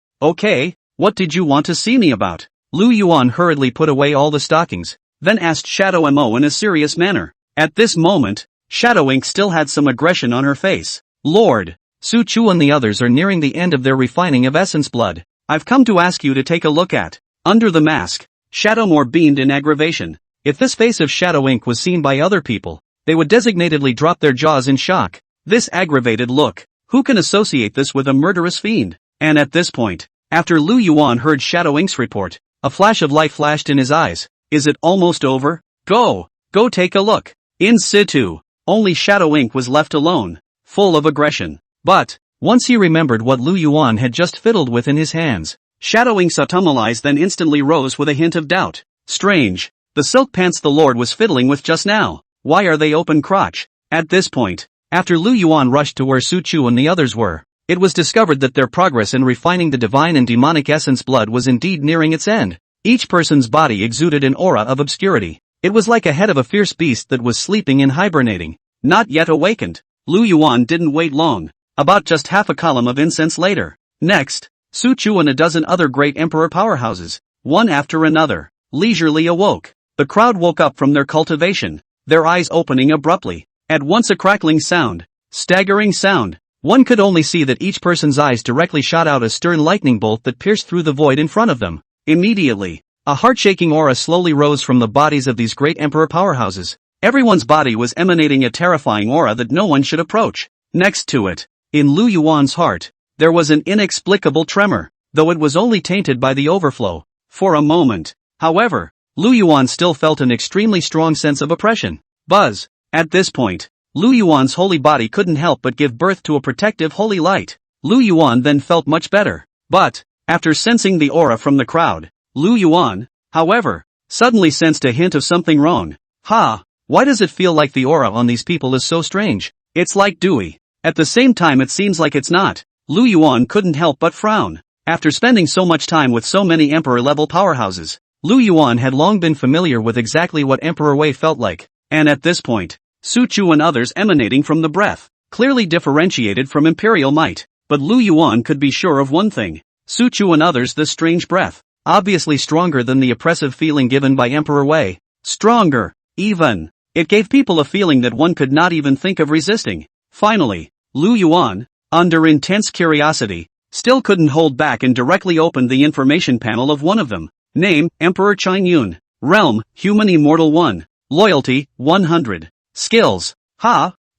What did you want to see me about? Lu Yuan hurriedly put away all the stockings, then asked Shadow Mo in a serious manner. At this moment, Shadow Ink still had some aggression on her face. Lord, Su Chu and the others are nearing the end of their refining of essence blood. I've come to ask you to take a look at. Under the mask, Shadow Mo beamed in aggravation. If this face of Shadow Ink was seen by other people, they would designatedly drop their jaws in shock. This aggravated look. Who can associate this with a murderous fiend? And at this point, after Lu Yuan heard Shadow Ink's report, a flash of light flashed in his eyes. Is it almost over? Go take a look. In situ, only Shadow Ink was left alone, full of aggression. But, once he remembered what Lu Yuan had just fiddled with in his hands, Shadow Ink's autumnal eyes then instantly rose with a hint of doubt. Strange, the silk pants the Lord was fiddling with just now, why are they open crotch? At this point, after Lu Yuan rushed to where Su Chu and the others were, it was discovered that their progress in refining the divine and demonic essence blood was indeed nearing its end. Each person's body exuded an aura of obscurity. It was like a head of a fierce beast that was sleeping and hibernating, not yet awakened. Lu Yuan didn't wait long. About just half a column of incense later. Next, Su Chu and a dozen other great emperor powerhouses, one after another, leisurely awoke. The crowd woke up from their cultivation, their eyes opening abruptly. At once a crackling sound, staggering sound. One could only see that each person's eyes directly shot out a stern lightning bolt that pierced through the void in front of them. Immediately, a heart-shaking aura slowly rose from the bodies of these great emperor powerhouses. Everyone's body was emanating a terrifying aura that no one should approach. Next to it, in Lu Yuan's heart, there was an inexplicable tremor, though it was only tainted by the overflow. For a moment, however, Lu Yuan still felt an extremely strong sense of oppression. Buzz. At this point, Lu Yuan's holy body couldn't help but give birth to a protective holy light. Lu Yuan then felt much better. But, after sensing the aura from the crowd, Lu Yuan, however, suddenly sensed a hint of something wrong. Why does it feel like the aura on these people is so strange? It's like dewy. At the same time it seems like it's not. Lu Yuan couldn't help but frown. After spending so much time with so many emperor-level powerhouses, Lu Yuan had long been familiar with exactly what Emperor Wei felt like. And at this point, Su Chu and others emanating from the breath, clearly differentiated from imperial might. But Lu Yuan could be sure of one thing. Su Chu and others, this strange breath, obviously stronger than the oppressive feeling given by Emperor Wei. Stronger, even. It gave people a feeling that one could not even think of resisting. Finally, Lu Yuan, under intense curiosity, still couldn't hold back and directly opened the information panel of one of them. Name, Emperor Qin Yun. Realm, Human Immortal 1. Loyalty, 100. Skills,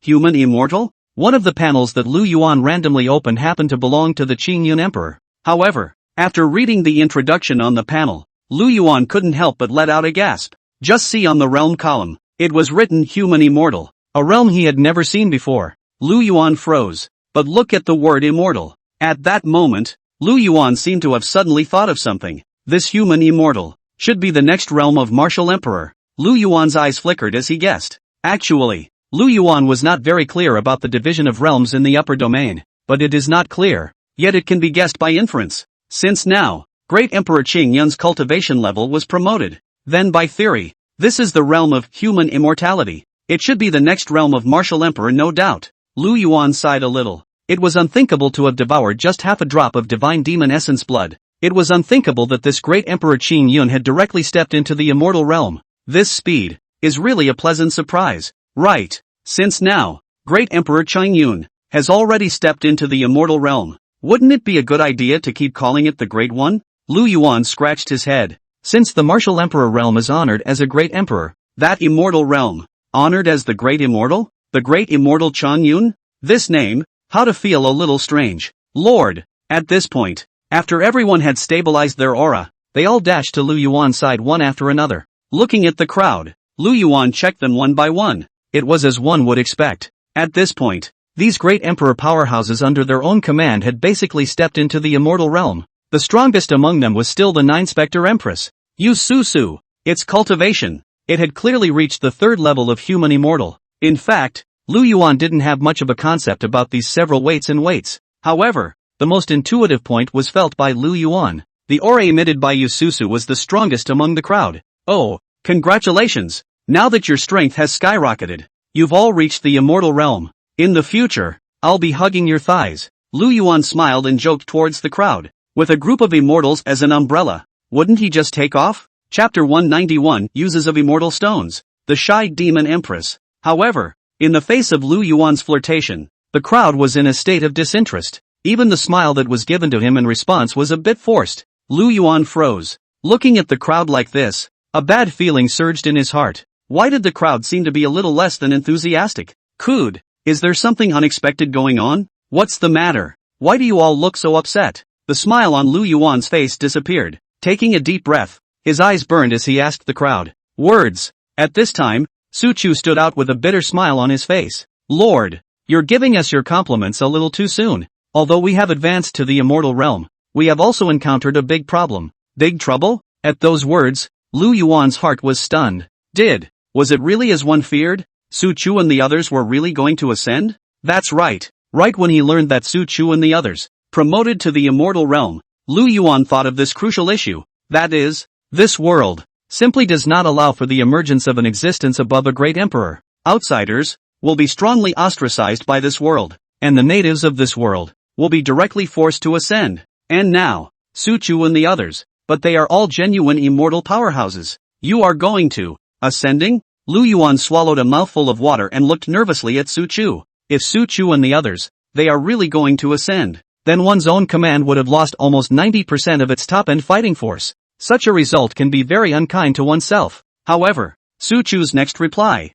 Human Immortal? One of the panels that Lu Yuan randomly opened happened to belong to the Qin Yun Emperor. However, after reading the introduction on the panel, Lu Yuan couldn't help but let out a gasp. Just see on the realm column, it was written Human Immortal, a realm he had never seen before. Lu Yuan froze. But look at the word immortal. At that moment, Lu Yuan seemed to have suddenly thought of something. This human immortal should be the next realm of martial emperor. Lu Yuan's eyes flickered as he guessed. Actually, Lu Yuan was not very clear about the division of realms in the upper domain, but it is not clear, yet it can be guessed by inference. Since now, Great Emperor Qing Yun's cultivation level was promoted, then by theory, this is the realm of human immortality. It should be the next realm of martial emperor, no doubt. Lu Yuan sighed a little. It was unthinkable to have devoured just half a drop of divine demon essence blood. It was unthinkable that this great Emperor Qing Yun had directly stepped into the immortal realm. This speed is really a pleasant surprise, right? Since now, Great Emperor Qing Yun has already stepped into the immortal realm. Wouldn't it be a good idea to keep calling it the Great One? Lu Yuan scratched his head. Since the martial emperor realm is honored as a great emperor, that immortal realm, honored as the Great Immortal? The Great Immortal Qing Yun? This name, how to feel a little strange. Lord, at this point, after everyone had stabilized their aura, they all dashed to Lu Yuan's side one after another. Looking at the crowd, Lu Yuan checked them one by one. It was as one would expect. At this point, these great emperor powerhouses under their own command had basically stepped into the immortal realm. The strongest among them was still the nine-specter Empress, Yu Su. Its cultivation, it had clearly reached the third level of human immortal. In fact, Lu Yuan didn't have much of a concept about these several weights and weights. However, the most intuitive point was felt by Lu Yuan. The aura emitted by Yu Su was the strongest among the crowd. Oh, congratulations! Now that your strength has skyrocketed, you've all reached the immortal realm. In the future, I'll be hugging your thighs. Lu Yuan smiled and joked towards the crowd. With a group of immortals as an umbrella, wouldn't he just take off? Chapter 191 Uses of Immortal Stones. The Shy Demon Empress. However, in the face of Lu Yuan's flirtation, the crowd was in a state of disinterest. Even the smile that was given to him in response was a bit forced. Lu Yuan froze. Looking at the crowd like this, a bad feeling surged in his heart. Why did the crowd seem to be a little less than enthusiastic? Could, is there something unexpected going on? What's the matter? Why do you all look so upset? The smile on Lu Yuan's face disappeared. Taking a deep breath, his eyes burned as he asked the crowd. Words. At this time, Su Chu stood out with a bitter smile on his face. Lord, you're giving us your compliments a little too soon. Although we have advanced to the immortal realm, we have also encountered a big problem. Big trouble? At those words, Lu Yuan's heart was stunned. Was it really as one feared? Su Chu and the others were really going to ascend? That's right. Right when he learned that Su Chu and the others promoted to the immortal realm, Lu Yuan thought of this crucial issue. That is, this world simply does not allow for the emergence of an existence above a great emperor. Outsiders will be strongly ostracized by this world, and the natives of this world will be directly forced to ascend. And now, Su Chu and the others, but they are all genuine immortal powerhouses. You are going to ascending? Lu Yuan swallowed a mouthful of water and looked nervously at Su Chu. If Su Chu and the others, they are really going to ascend, then one's own command would have lost almost 90% of its top-end fighting force. Such a result can be very unkind to oneself. However, Su Chu's next reply,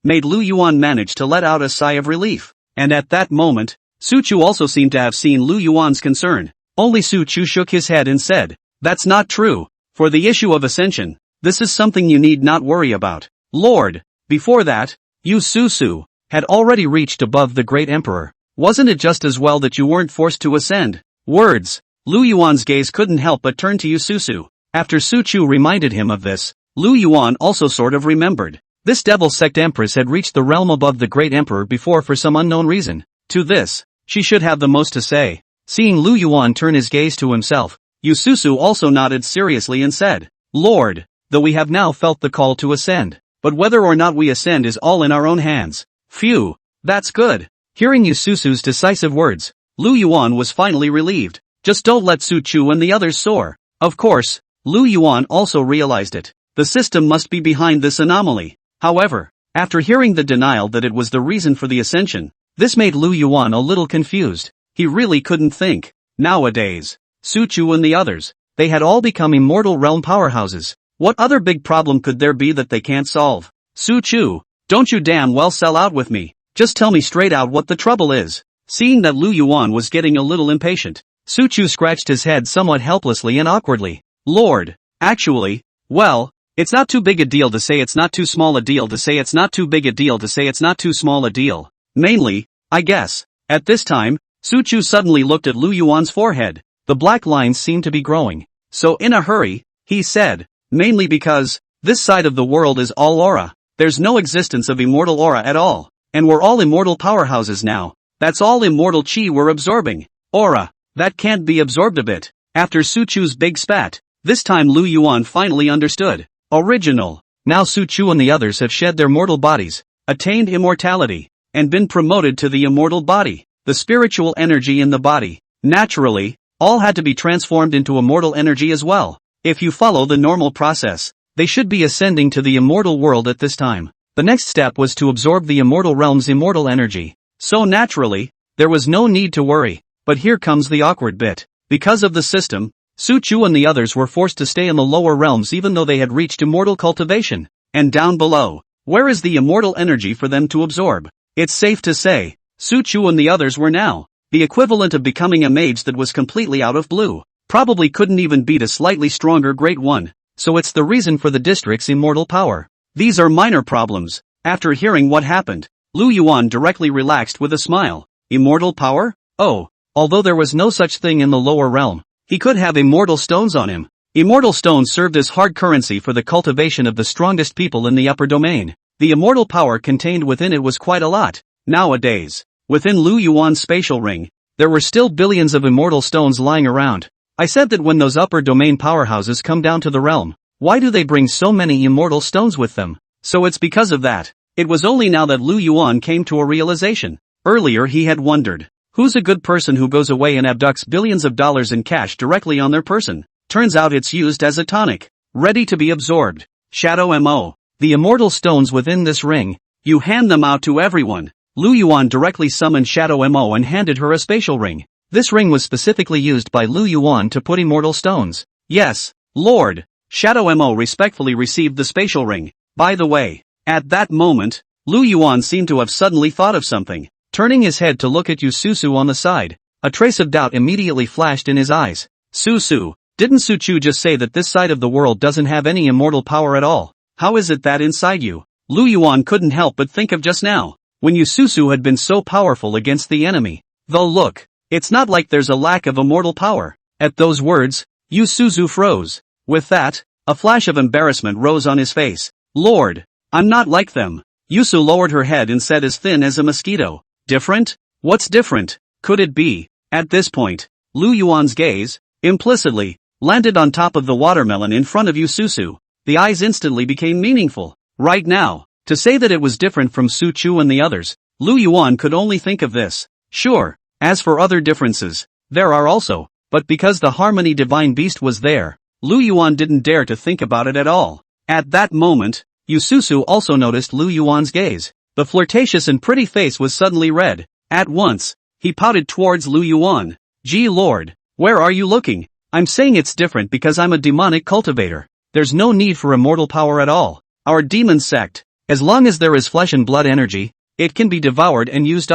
made Lu Yuan manage to let out a sigh of relief. And at that moment, Su Chu also seemed to have seen Lu Yuan's concern. Only Su Chu shook his head and said, "That's not true. For the issue of ascension, this is something you need not worry about. Lord, before that, Yu Su had already reached above the great emperor. Wasn't it just as well that you weren't forced to ascend?" Words. Lu Yuan's gaze couldn't help but turn to Yu Su. After Su Chu reminded him of this, Lu Yuan also sort of remembered. This devil sect empress had reached the realm above the great emperor before for some unknown reason. To this, she should have the most to say. Seeing Lu Yuan turn his gaze to himself, Yu Su also nodded seriously and said, "Lord, though we have now felt the call to ascend, but whether or not we ascend is all in our own hands." Phew, that's good. Hearing Yu Su's decisive words, Lu Yuan was finally relieved. Just don't let Su Chu and the others soar. Of course, Lu Yuan also realized it. The system must be behind this anomaly. However, after hearing the denial that it was the reason for the ascension, this made Lu Yuan a little confused. He really couldn't think. Nowadays, Su Chu and the others, they had all become immortal realm powerhouses. What other big problem could there be that they can't solve? Su Chu, don't you damn well sell out with me. Just tell me straight out what the trouble is. Seeing that Lu Yuan was getting a little impatient, Su Chu scratched his head somewhat helplessly and awkwardly. Lord, actually, well, it's not too big a deal to say it's not too small a deal to say it's not too big a deal to say it's not too small a deal. Mainly, I guess, At this time, Su Chu suddenly looked at Lu Yuan's forehead. The black lines seemed to be growing. So in a hurry, he said, mainly because, this side of the world is all aura. There's no existence of immortal aura at all. And we're all immortal powerhouses now. That's all immortal chi we're absorbing. Aura. That can't be absorbed a bit. After Su Chu's big spat, this time Lu Yuan finally understood. Original. Now Su Chu and the others have shed their mortal bodies, attained immortality, and been promoted to the immortal body. The spiritual energy in the body, naturally, all had to be transformed into immortal energy as well. If you follow the normal process, they should be ascending to the immortal world at this time. The next step was to absorb the immortal realm's immortal energy. So naturally, there was no need to worry. But here comes the awkward bit. Because of the system, Su Chu and the others were forced to stay in the lower realms even though they had reached immortal cultivation. And down below, where is the immortal energy for them to absorb? It's safe to say, Su Chu and the others were now the equivalent of becoming a mage that was completely out of blue. Probably couldn't even beat a slightly stronger Great One. So it's the reason for the district's immortal power. These are minor problems. After hearing what happened, Lu Yuan directly relaxed with a smile. Immortal power? Oh, although there was no such thing in the lower realm, he could have immortal stones on him. Immortal stones served as hard currency for the cultivation of the strongest people in the upper domain. The immortal power contained within it was quite a lot. Nowadays, within Lu Yuan's spatial ring, there were still billions of immortal stones lying around. I said that when those upper domain powerhouses come down to the realm, why do they bring so many immortal stones with them? So it's because of that. It was only now that Lu Yuan came to a realization. Earlier he had wondered, who's a good person who goes away and abducts billions of dollars in cash directly on their person? Turns out it's used as a tonic, ready to be absorbed. Shadow Mo. The immortal stones within this ring, you hand them out to everyone. Lu Yuan directly summoned Shadow Mo and handed her a spatial ring. This ring was specifically used by Lu Yuan to put immortal stones. Yes, Lord. Shadow Mo respectfully received the spatial ring. By the way, at that moment, Lu Yuan seemed to have suddenly thought of something. Turning his head to look at Yu Susu on the side, a trace of doubt immediately flashed in his eyes. Susu, didn't Su Chu just say that this side of the world doesn't have any immortal power at all? How is it that inside you? Lu Yuan couldn't help but think of just now, when Yu Susu had been so powerful against the enemy. Though look, it's not like there's a lack of immortal power. At those words, Yu Susu froze. With that, a flash of embarrassment rose on his face. Lord, I'm not like them. Yusu lowered her head and said as thin as a mosquito. Different? What's different? Could it be? At this point, Lu Yuan's gaze, implicitly, landed on top of the watermelon in front of Yu Susu. The eyes instantly became meaningful. Right now, to say that it was different from Su Chu and the others, Lu Yuan could only think of this. Sure, as for other differences, there are also, but because the Harmony Divine Beast was there, Lu Yuan didn't dare to think about it at all. At that moment, Yu Susu also noticed Lu Yuan's gaze. The flirtatious and pretty face was suddenly red. At once, he pouted towards Lu Yuan. Gee Lord, where are you looking? I'm saying it's different because I'm a demonic cultivator. There's no need for immortal power at all. Our demon sect, as long as there is flesh and blood energy, it can be devoured and used.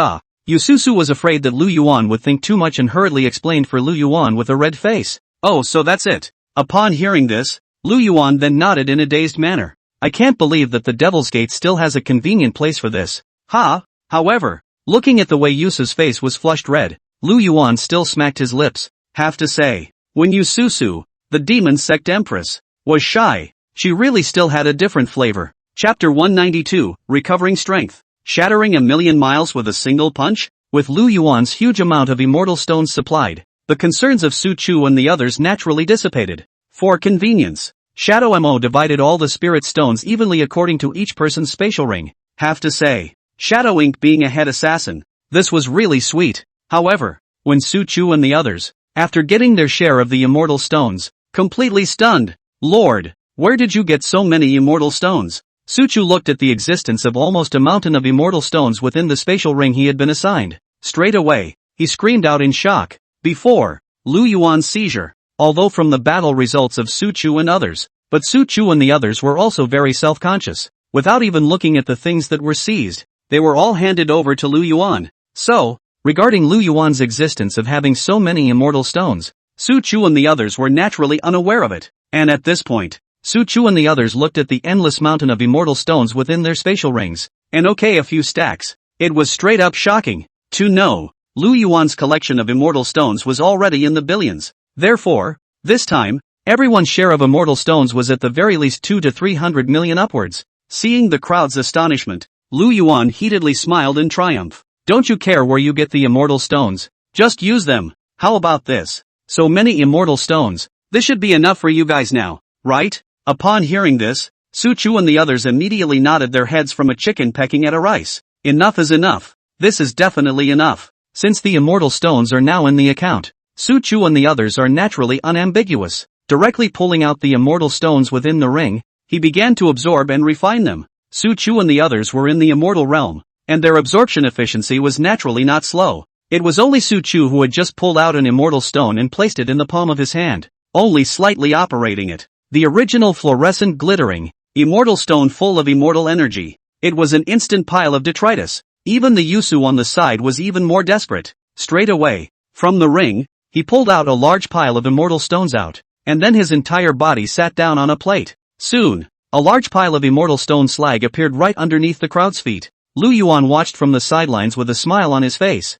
Yu Susu was afraid that Lu Yuan would think too much and hurriedly explained for Lu Yuan with a red face. Oh, so that's it. Upon hearing this, Lu Yuan then nodded in a dazed manner. I can't believe that the Devil's Gate still has a convenient place for this. However, looking at the way Yusu's face was flushed red, Lu Yuan still smacked his lips. Have to say, when Yu Susu, the demon sect Empress, was shy, she really still had a different flavor. Chapter 192, Recovering Strength. Shattering 1,000,000 miles with a single punch? With Lu Yuan's huge amount of immortal stones supplied, the concerns of Su Chu and the others naturally dissipated. For convenience, Shadow Mo divided all the spirit stones evenly according to each person's spatial ring. Have to say, Shadow Ink being a head assassin, this was really sweet. However, when Su Chu and the others, after getting their share of the immortal stones, completely stunned. Lord, where did you get so many immortal stones? Su Chu looked at the existence of almost a mountain of immortal stones within the spatial ring he had been assigned. Straight away, he screamed out in shock. Before Lu Yuan's seizure, although from the battle results of Su Chu and others, but Su Chu and the others were also very self-conscious. Without even looking at the things that were seized, they were all handed over to Lu Yuan. So, regarding Lu Yuan's existence of having so many immortal stones, Su Chu and the others were naturally unaware of it. And at this point, Su Chu and the others looked at the endless mountain of immortal stones within their spatial rings. And okay, a few stacks. It was straight up shocking to know Lu Yuan's collection of immortal stones was already in the billions. Therefore, this time, everyone's share of immortal stones was at the very least 2 to 300 million upwards. Seeing the crowd's astonishment, Lu Yuan heatedly smiled in triumph. Don't you care where you get the immortal stones? Just use them. How about this? So many immortal stones. This should be enough for you guys now, right? Upon hearing this, Su Chu and the others immediately nodded their heads from a chicken pecking at a rice. Enough is enough. This is definitely enough. Since the immortal stones are now in the account, Su Chu and the others are naturally unambiguous. Directly pulling out the immortal stones within the ring, he began to absorb and refine them. Su Chu and the others were in the immortal realm, and their absorption efficiency was naturally not slow. It was only Su Chu who had just pulled out an immortal stone and placed it in the palm of his hand, only slightly operating it. The original fluorescent glittering, immortal stone full of immortal energy. It was an instant pile of detritus. Even the Yusu on the side was even more desperate. Straight away, from the ring, he pulled out a large pile of immortal stones out, and then his entire body sat down on a plate. Soon, a large pile of immortal stone slag appeared right underneath the crowd's feet. Lu Yuan watched from the sidelines with a smile on his face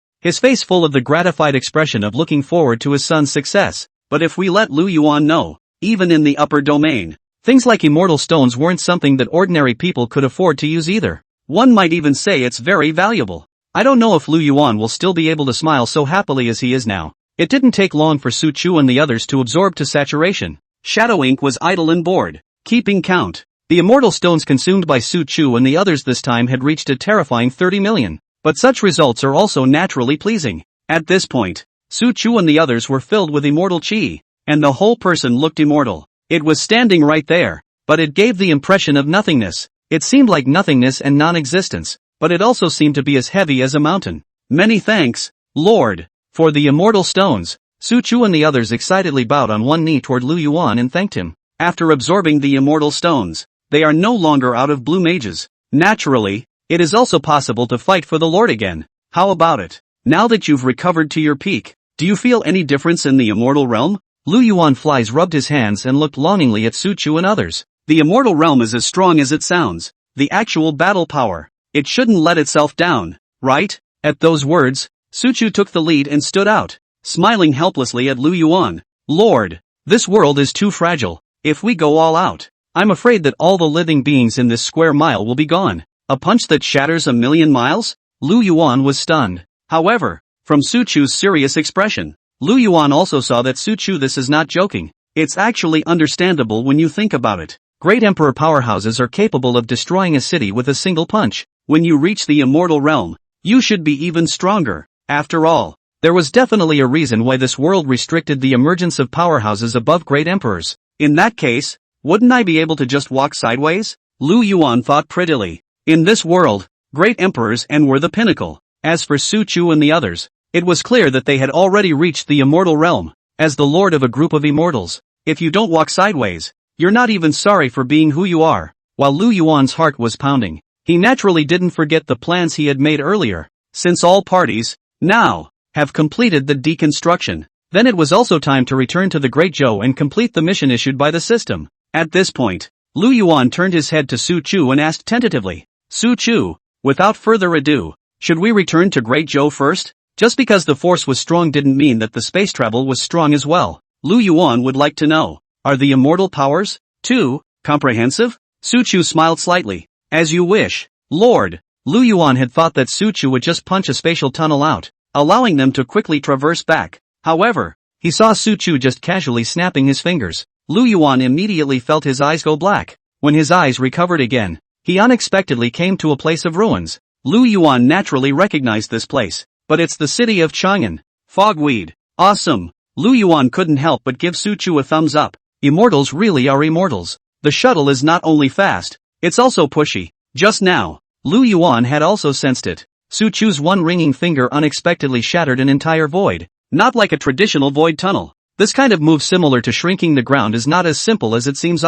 full of the gratified expression of looking forward to his son's success. But if we let Lu Yuan know, even in the upper domain, things like immortal stones weren't something that ordinary people could afford to use either. One might even say it's very valuable. I don't know if Lu Yuan will still be able to smile so happily as he is now. It didn't take long for Su Chu and the others to absorb to saturation. Shadow Ink was idle and bored, keeping count. The immortal stones consumed by Su Chu and the others this time had reached a terrifying 30 million. But such results are also naturally pleasing. At this point, Su Chu and the others were filled with immortal chi, and the whole person looked immortal. It was standing right there, but it gave the impression of nothingness. It seemed like nothingness and non-existence, but it also seemed to be as heavy as a mountain. Many thanks, Lord, for the immortal stones. Su Chu and the others excitedly bowed on one knee toward Lu Yuan and thanked him. After absorbing the immortal stones, they are no longer out of blue mages. Naturally, it is also possible to fight for the Lord again. How about it? Now that you've recovered to your peak, do you feel any difference in the immortal realm? Lu Yuan Flies rubbed his hands and looked longingly at Su Chu and others. The immortal realm is as strong as it sounds. The actual battle power. It shouldn't let itself down, right? At those words, Su Chu took the lead and stood out, smiling helplessly at Lu Yuan. Lord, this world is too fragile. If we go all out, I'm afraid that all the living beings in this square mile will be gone. A punch that shatters a million miles? Lu Yuan was stunned. However, from Su Chu's serious expression, Lu Yuan also saw that Su Chu this is not joking. It's actually understandable when you think about it. Great emperor powerhouses are capable of destroying a city with a single punch. When you reach the immortal realm, you should be even stronger. After all, there was definitely a reason why this world restricted the emergence of powerhouses above great emperors. In that case, wouldn't I be able to just walk sideways? Lu Yuan thought prettily. In this world, great emperors and were the pinnacle. As for Su Chu and the others, it was clear that they had already reached the immortal realm. As the lord of a group of immortals, if you don't walk sideways, you're not even sorry for being who you are. While Lu Yuan's heart was pounding, he naturally didn't forget the plans he had made earlier. Since all parties, now, have completed the deconstruction, then it was also time to return to the Great Zhou and complete the mission issued by the system. At this point, Lu Yuan turned his head to Su Chu and asked tentatively, Su Chu, without further ado, should we return to Great Zhou first? Just because the force was strong didn't mean that the space travel was strong as well. Lu Yuan would like to know, are the immortal powers, too, comprehensive? Su Chu smiled slightly. As you wish, Lord. Lu Yuan had thought that Su Chu would just punch a spatial tunnel out, allowing them to quickly traverse back. However, he saw Su Chu just casually snapping his fingers. Lu Yuan immediately felt his eyes go black. When his eyes recovered again, he unexpectedly came to a place of ruins. Lu Yuan naturally recognized this place, but it's the city of Chang'an. Fogweed. Awesome. Lu Yuan couldn't help but give Su Chu a thumbs up. Immortals really are immortals. The shuttle is not only fast, it's also pushy. Just now, Lu Yuan had also sensed it. Su Chu's one ringing finger unexpectedly shattered an entire void. Not like a traditional void tunnel. This kind of move similar to shrinking the ground is not as simple as it seems.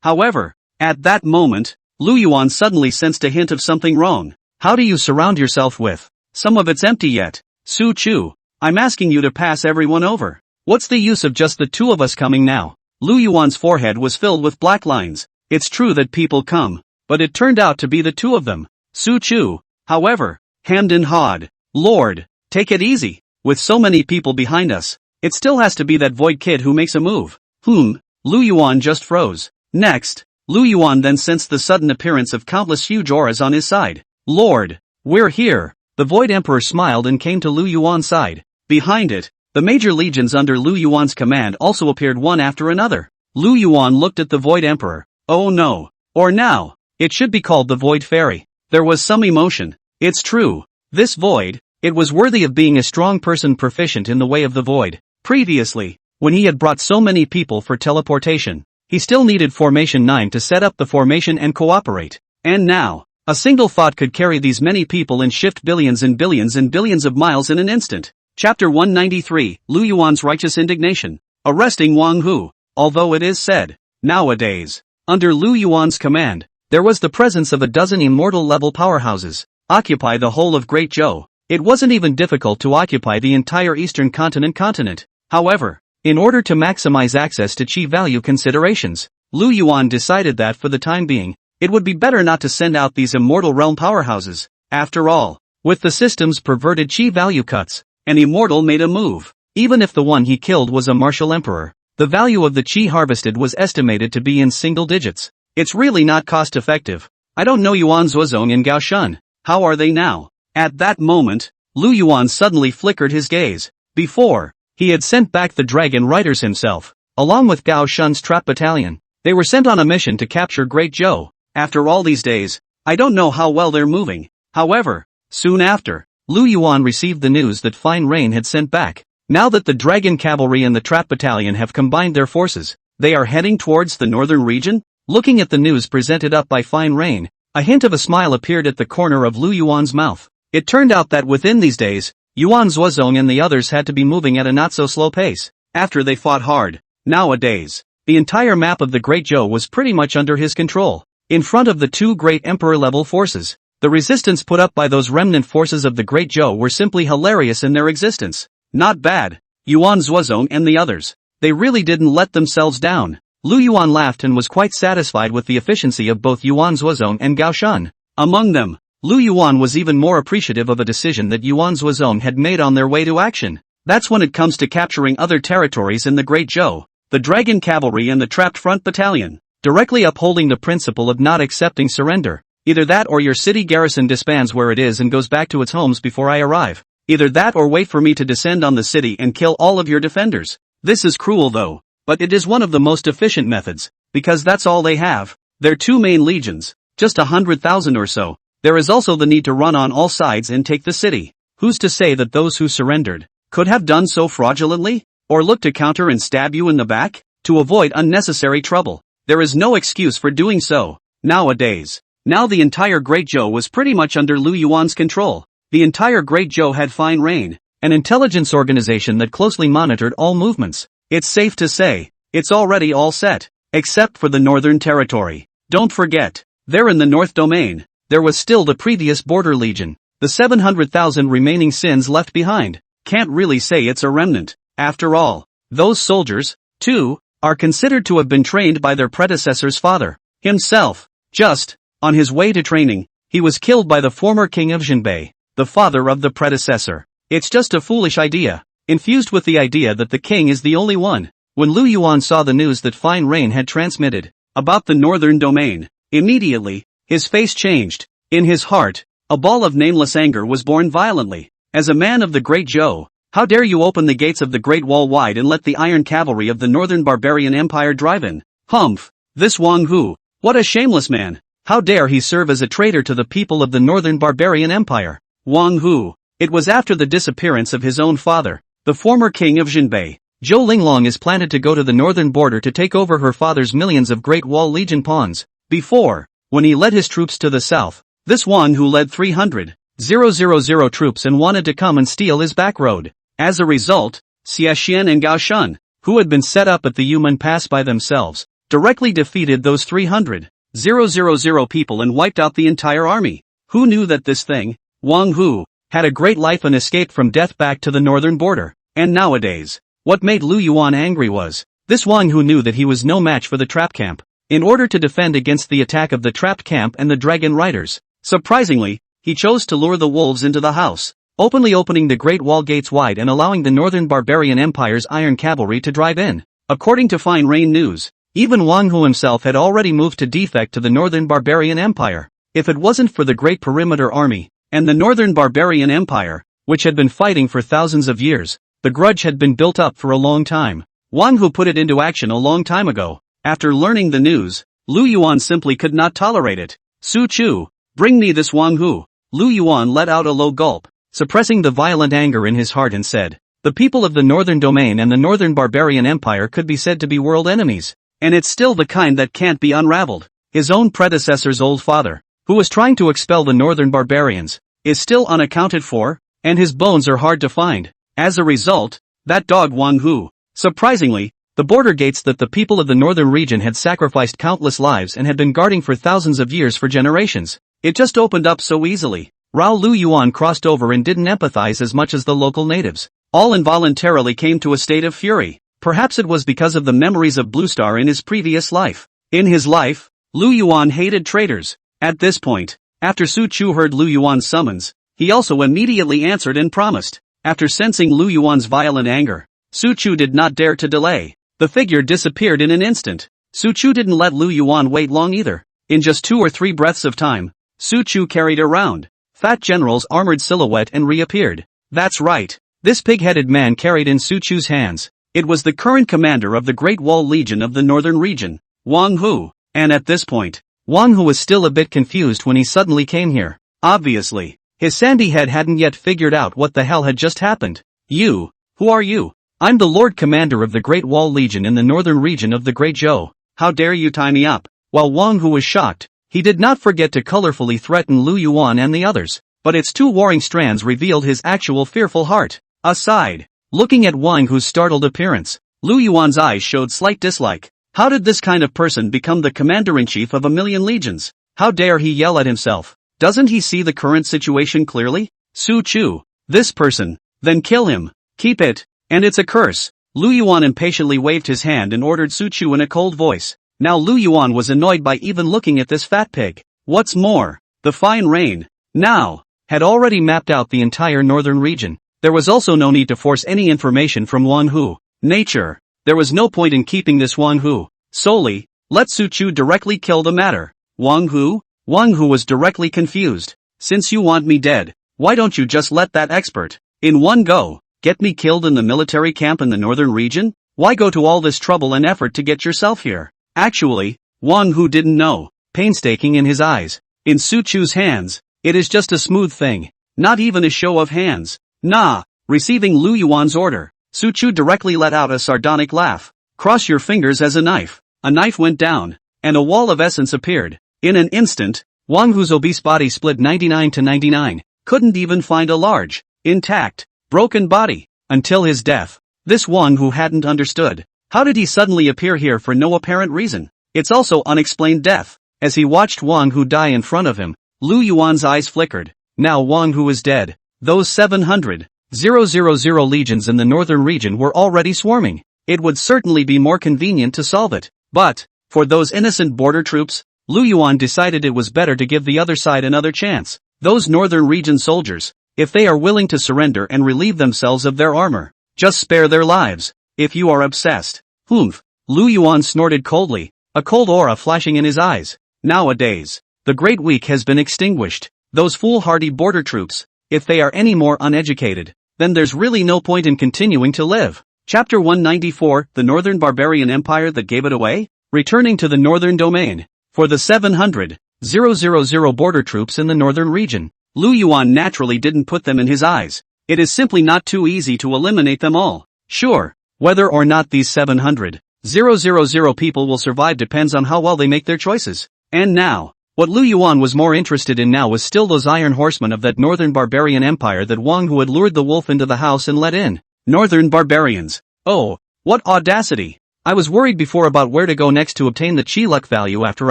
However, at that moment, Lu Yuan suddenly sensed a hint of something wrong. How do you surround yourself with? Some of it's empty yet. Su Chu, I'm asking you to pass everyone over. What's the use of just the two of us coming now? Lu Yuan's forehead was filled with black lines. It's true that people come, but it turned out to be the two of them. Su Chu, however, hemmed and hawed. Lord, Take it easy. With so many people behind us, it still has to be that Void kid who makes a move. Lu Yuan just froze. Next, Lu Yuan then sensed the sudden appearance of countless huge auras on his side. Lord, we're here. The Void Emperor smiled and came to Lu Yuan's side. Behind it, the major legions under Lu Yuan's command also appeared one after another. Lu Yuan looked at the Void Emperor. Oh no. Or now, it should be called the Void Fairy. There was some emotion. It's true. This Void, it was worthy of being a strong person proficient in the way of the Void. Previously, when he had brought so many people for teleportation, he still needed Formation 9 to set up the formation and cooperate. And now, a single thought could carry these many people and shift billions and billions and billions of miles in an instant. Chapter 193, Lu Yuan's Righteous Indignation. Arresting Wang Hu. Although it is said, nowadays, under Lu Yuan's command, there was the presence of a dozen immortal-level powerhouses, occupy the whole of Great Zhou. It wasn't even difficult to occupy the entire eastern continent. However, in order to maximize access to chi value considerations, Lu Yuan decided that for the time being, it would be better not to send out these immortal realm powerhouses. After all, with the system's perverted chi value cuts, an immortal made a move. Even if the one he killed was a martial emperor, the value of the chi harvested was estimated to be in single digits. It's really not cost-effective. I don't know Yuan Zuozong and Gao Shun. How are they now? At that moment, Lu Yuan suddenly flickered his gaze. Before, he had sent back the dragon riders himself, along with Gao Shun's trap battalion. They were sent on a mission to capture Great Zhou. After all these days, I don't know how well they're moving. However, soon after, Lu Yuan received the news that Fine Rain had sent back. Now that the dragon cavalry and the trap battalion have combined their forces, they are heading towards the northern region? Looking at the news presented up by Fine Rain, a hint of a smile appeared at the corner of Lu Yuan's mouth. It turned out that within these days, Yuan Zuozong and the others had to be moving at a not-so-slow pace. After they fought hard, nowadays, the entire map of the Great Zhou was pretty much under his control. In front of the two great emperor-level forces, the resistance put up by those remnant forces of the Great Zhou were simply hilarious in their existence. Not bad. Yuan Zuozong and the others. They really didn't let themselves down. Lu Yuan laughed and was quite satisfied with the efficiency of both Yuan Zuozong and Gao Shun. Among them, Lu Yuan was even more appreciative of a decision that Yuan Zuozong had made on their way to action. That's when it comes to capturing other territories in the Great Zhou, the Dragon Cavalry and the Trapped Front Battalion, directly upholding the principle of not accepting surrender. Either that or your city garrison disbands where it is and goes back to its homes before I arrive. Either that or wait for me to descend on the city and kill all of your defenders. This is cruel though, but it is one of the most efficient methods, because that's all they have. Their two main legions, just 100,000 or so. There is also the need to run on all sides and take the city. Who's to say that those who surrendered could have done so fraudulently? Or look to counter and stab you in the back? To avoid unnecessary trouble. There is no excuse for doing so. Nowadays, now the entire Great Zhou was pretty much under Lu Yuan's control. The entire Great Zhou had Fine Rain, an intelligence organization that closely monitored all movements. It's safe to say, it's already all set, except for the Northern Territory. Don't forget, there in the North Domain, there was still the previous Border Legion, the 700,000 remaining sins left behind. Can't really say it's a remnant. After all, those soldiers, too, are considered to have been trained by their predecessor's father, himself. Just, on his way to training, he was killed by the former king of Zhenbei, the father of the predecessor. It's just a foolish idea, infused with the idea that the king is the only one. When Lu Yuan saw the news that Fine Rain had transmitted about the Northern Domain, immediately, his face changed. In his heart, a ball of nameless anger was born violently. As a man of the Great Zhou, how dare you open the gates of the Great Wall wide and let the iron cavalry of the Northern Barbarian Empire drive in? Humph! This Wang Hu, what a shameless man! How dare he serve as a traitor to the people of the Northern Barbarian Empire? Wang Hu. It was after the disappearance of his own father, the former king of Zhenbei. Zhou Linglong is planted to go to the northern border to take over her father's millions of Great Wall Legion pawns. Before, when he led his troops to the south, this Wang Hu led 300,000 troops and wanted to come and steal his back road. As a result, Xie Xian and Gao Shun, who had been set up at the Yumen Pass by themselves, directly defeated those 300,000 people and wiped out the entire army. Who knew that this thing, Wang Hu, had a great life and escaped from death back to the northern border? And nowadays, what made Lu Yuan angry was, this Wang Hu knew that he was no match for the trap camp. In order to defend against the attack of the trapped camp and the dragon riders, surprisingly, he chose to lure the wolves into the house. openly opening the Great Wall gates wide and allowing the Northern Barbarian Empire's iron cavalry to drive in. According to Fine Rain News, even Wang Hu himself had already moved to defect to the Northern Barbarian Empire. If it wasn't for the Great Perimeter Army, and the Northern Barbarian Empire, which had been fighting for thousands of years, the grudge had been built up for a long time. Wang Hu put it into action a long time ago. After learning the news, Lu Yuan simply could not tolerate it. Su Chu, bring me this Wang Hu. Lu Yuan let out a low gulp, suppressing the violent anger in his heart and said, the people of the Northern Domain and the Northern Barbarian Empire could be said to be world enemies. And it's still the kind that can't be unraveled. His own predecessor's old father, who was trying to expel the Northern Barbarians, is still unaccounted for, and his bones are hard to find. As a result, that dog Wang Hu. Surprisingly, the border gates that the people of the northern region had sacrificed countless lives and had been guarding for thousands of years for generations, it just opened up so easily. Rao Lu Yuan crossed over and didn't empathize as much as the local natives. All involuntarily came to a state of fury. Perhaps it was because of the memories of Blue Star in his previous life. In his life, Lu Yuan hated traitors. At this point, after Su Chu heard Lu Yuan's summons, he also immediately answered and promised. After sensing Lu Yuan's violent anger, Su Chu did not dare to delay. The figure disappeared in an instant. Su Chu didn't let Lu Yuan wait long either. In just 2 or 3 breaths of time, Su Chu carried around Fat General's armored silhouette and reappeared. That's right. This pig-headed man carried in Su Chu's hands. It was the current commander of the Great Wall Legion of the Northern Region, Wang Hu. And at this point, Wang Hu was still a bit confused when he suddenly came here. Obviously, his sandy head hadn't yet figured out what the hell had just happened. You, who are you? I'm the Lord Commander of the Great Wall Legion in the Northern Region of the Great Zhou. How dare you tie me up? While Wang Hu was shocked, he did not forget to colorfully threaten Lu Yuan and the others. But its 2 warring strands revealed his actual fearful heart. Aside, looking at Wang Hu's startled appearance, Lu Yuan's eyes showed slight dislike. How did this kind of person become the commander-in-chief of 1,000,000 legions? How dare he yell at himself? Doesn't he see the current situation clearly? Su Chu, this person, then kill him. Keep it, and it's a curse. Lu Yuan impatiently waved his hand and ordered Su Chu in a cold voice. Now Lu Yuan was annoyed by even looking at this fat pig. What's more, the Fine Rain, now, had already mapped out the entire northern region. There was also no need to force any information from Wang Hu. Nature. There was no point in keeping this Wang Hu. Solely, let Su Chu directly kill the matter. Wang Hu? Wang Hu was directly confused. Since you want me dead, why don't you just let that expert, in one go, get me killed in the military camp in the northern region? Why go to all this trouble and effort to get yourself here? Actually, Wang Hu didn't know. Painstaking in his eyes. In Su Chu's hands, it is just a smooth thing. Not even a show of hands. Nah. Receiving Lu Yuan's order, Su Chu directly let out a sardonic laugh. Cross your fingers as a knife. A knife went down, and a wall of essence appeared. In an instant, Wang Hu's obese body split 99 to 99. Couldn't even find a large, intact, broken body, until his death. This Wang Hu hadn't understood. How did he suddenly appear here for no apparent reason? It's also unexplained death. As he watched Wang Hu die in front of him, Lu Yuan's eyes flickered. Now Wang Hu is dead. Those 700,000 legions in the northern region were already swarming. It would certainly be more convenient to solve it. But, for those innocent border troops, Lu Yuan decided it was better to give the other side another chance. Those northern region soldiers, if they are willing to surrender and relieve themselves of their armor, just spare their lives. If you are obsessed. Humph. Lu Yuan snorted coldly, a cold aura flashing in his eyes. Nowadays, the Great Week has been extinguished. Those foolhardy border troops, if they are any more uneducated, then there's really no point in continuing to live. Chapter 194, The Northern Barbarian Empire That Gave It Away? Returning to the Northern Domain. For the 700,000 border troops in the northern region, Lu Yuan naturally didn't put them in his eyes. It is simply not too easy to eliminate them all. Sure, whether or not these 700,000 people will survive depends on how well they make their choices. And now, what Lu Yuan was more interested in now was still those iron horsemen of that northern barbarian empire that Wang Hu had lured the wolf into the house and let in. Northern barbarians. Oh, what audacity. I was worried before about where to go next to obtain the chi luck value after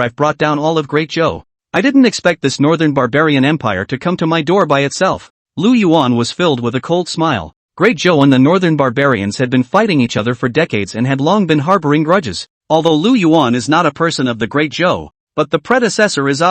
I've brought down all of Great Zhou. I didn't expect this northern barbarian empire to come to my door by itself. Lu Yuan was filled with a cold smile. Great Zhou and the northern barbarians had been fighting each other for decades and had long been harboring grudges. Although Lu Yuan is not a person of the Great Zhou, but the predecessor is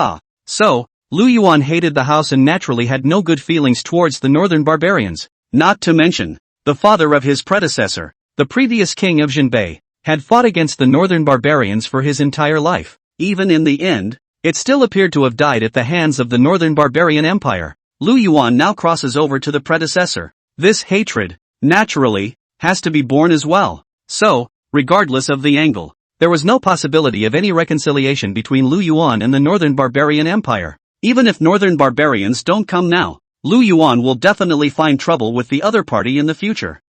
So, Lu Yuan hated the house and naturally had no good feelings towards the northern barbarians. Not to mention, the father of his predecessor, the previous king of Jinbei, had fought against the northern barbarians for his entire life. Even in the end, it still appeared to have died at the hands of the northern barbarian empire. Lu Yuan now crosses over to the predecessor. This hatred, naturally, has to be borne as well. So, regardless of the angle, there was no possibility of any reconciliation between Lu Yuan and the northern barbarian empire. Even if northern barbarians don't come now, Lu Yuan will definitely find trouble with the other party in the future.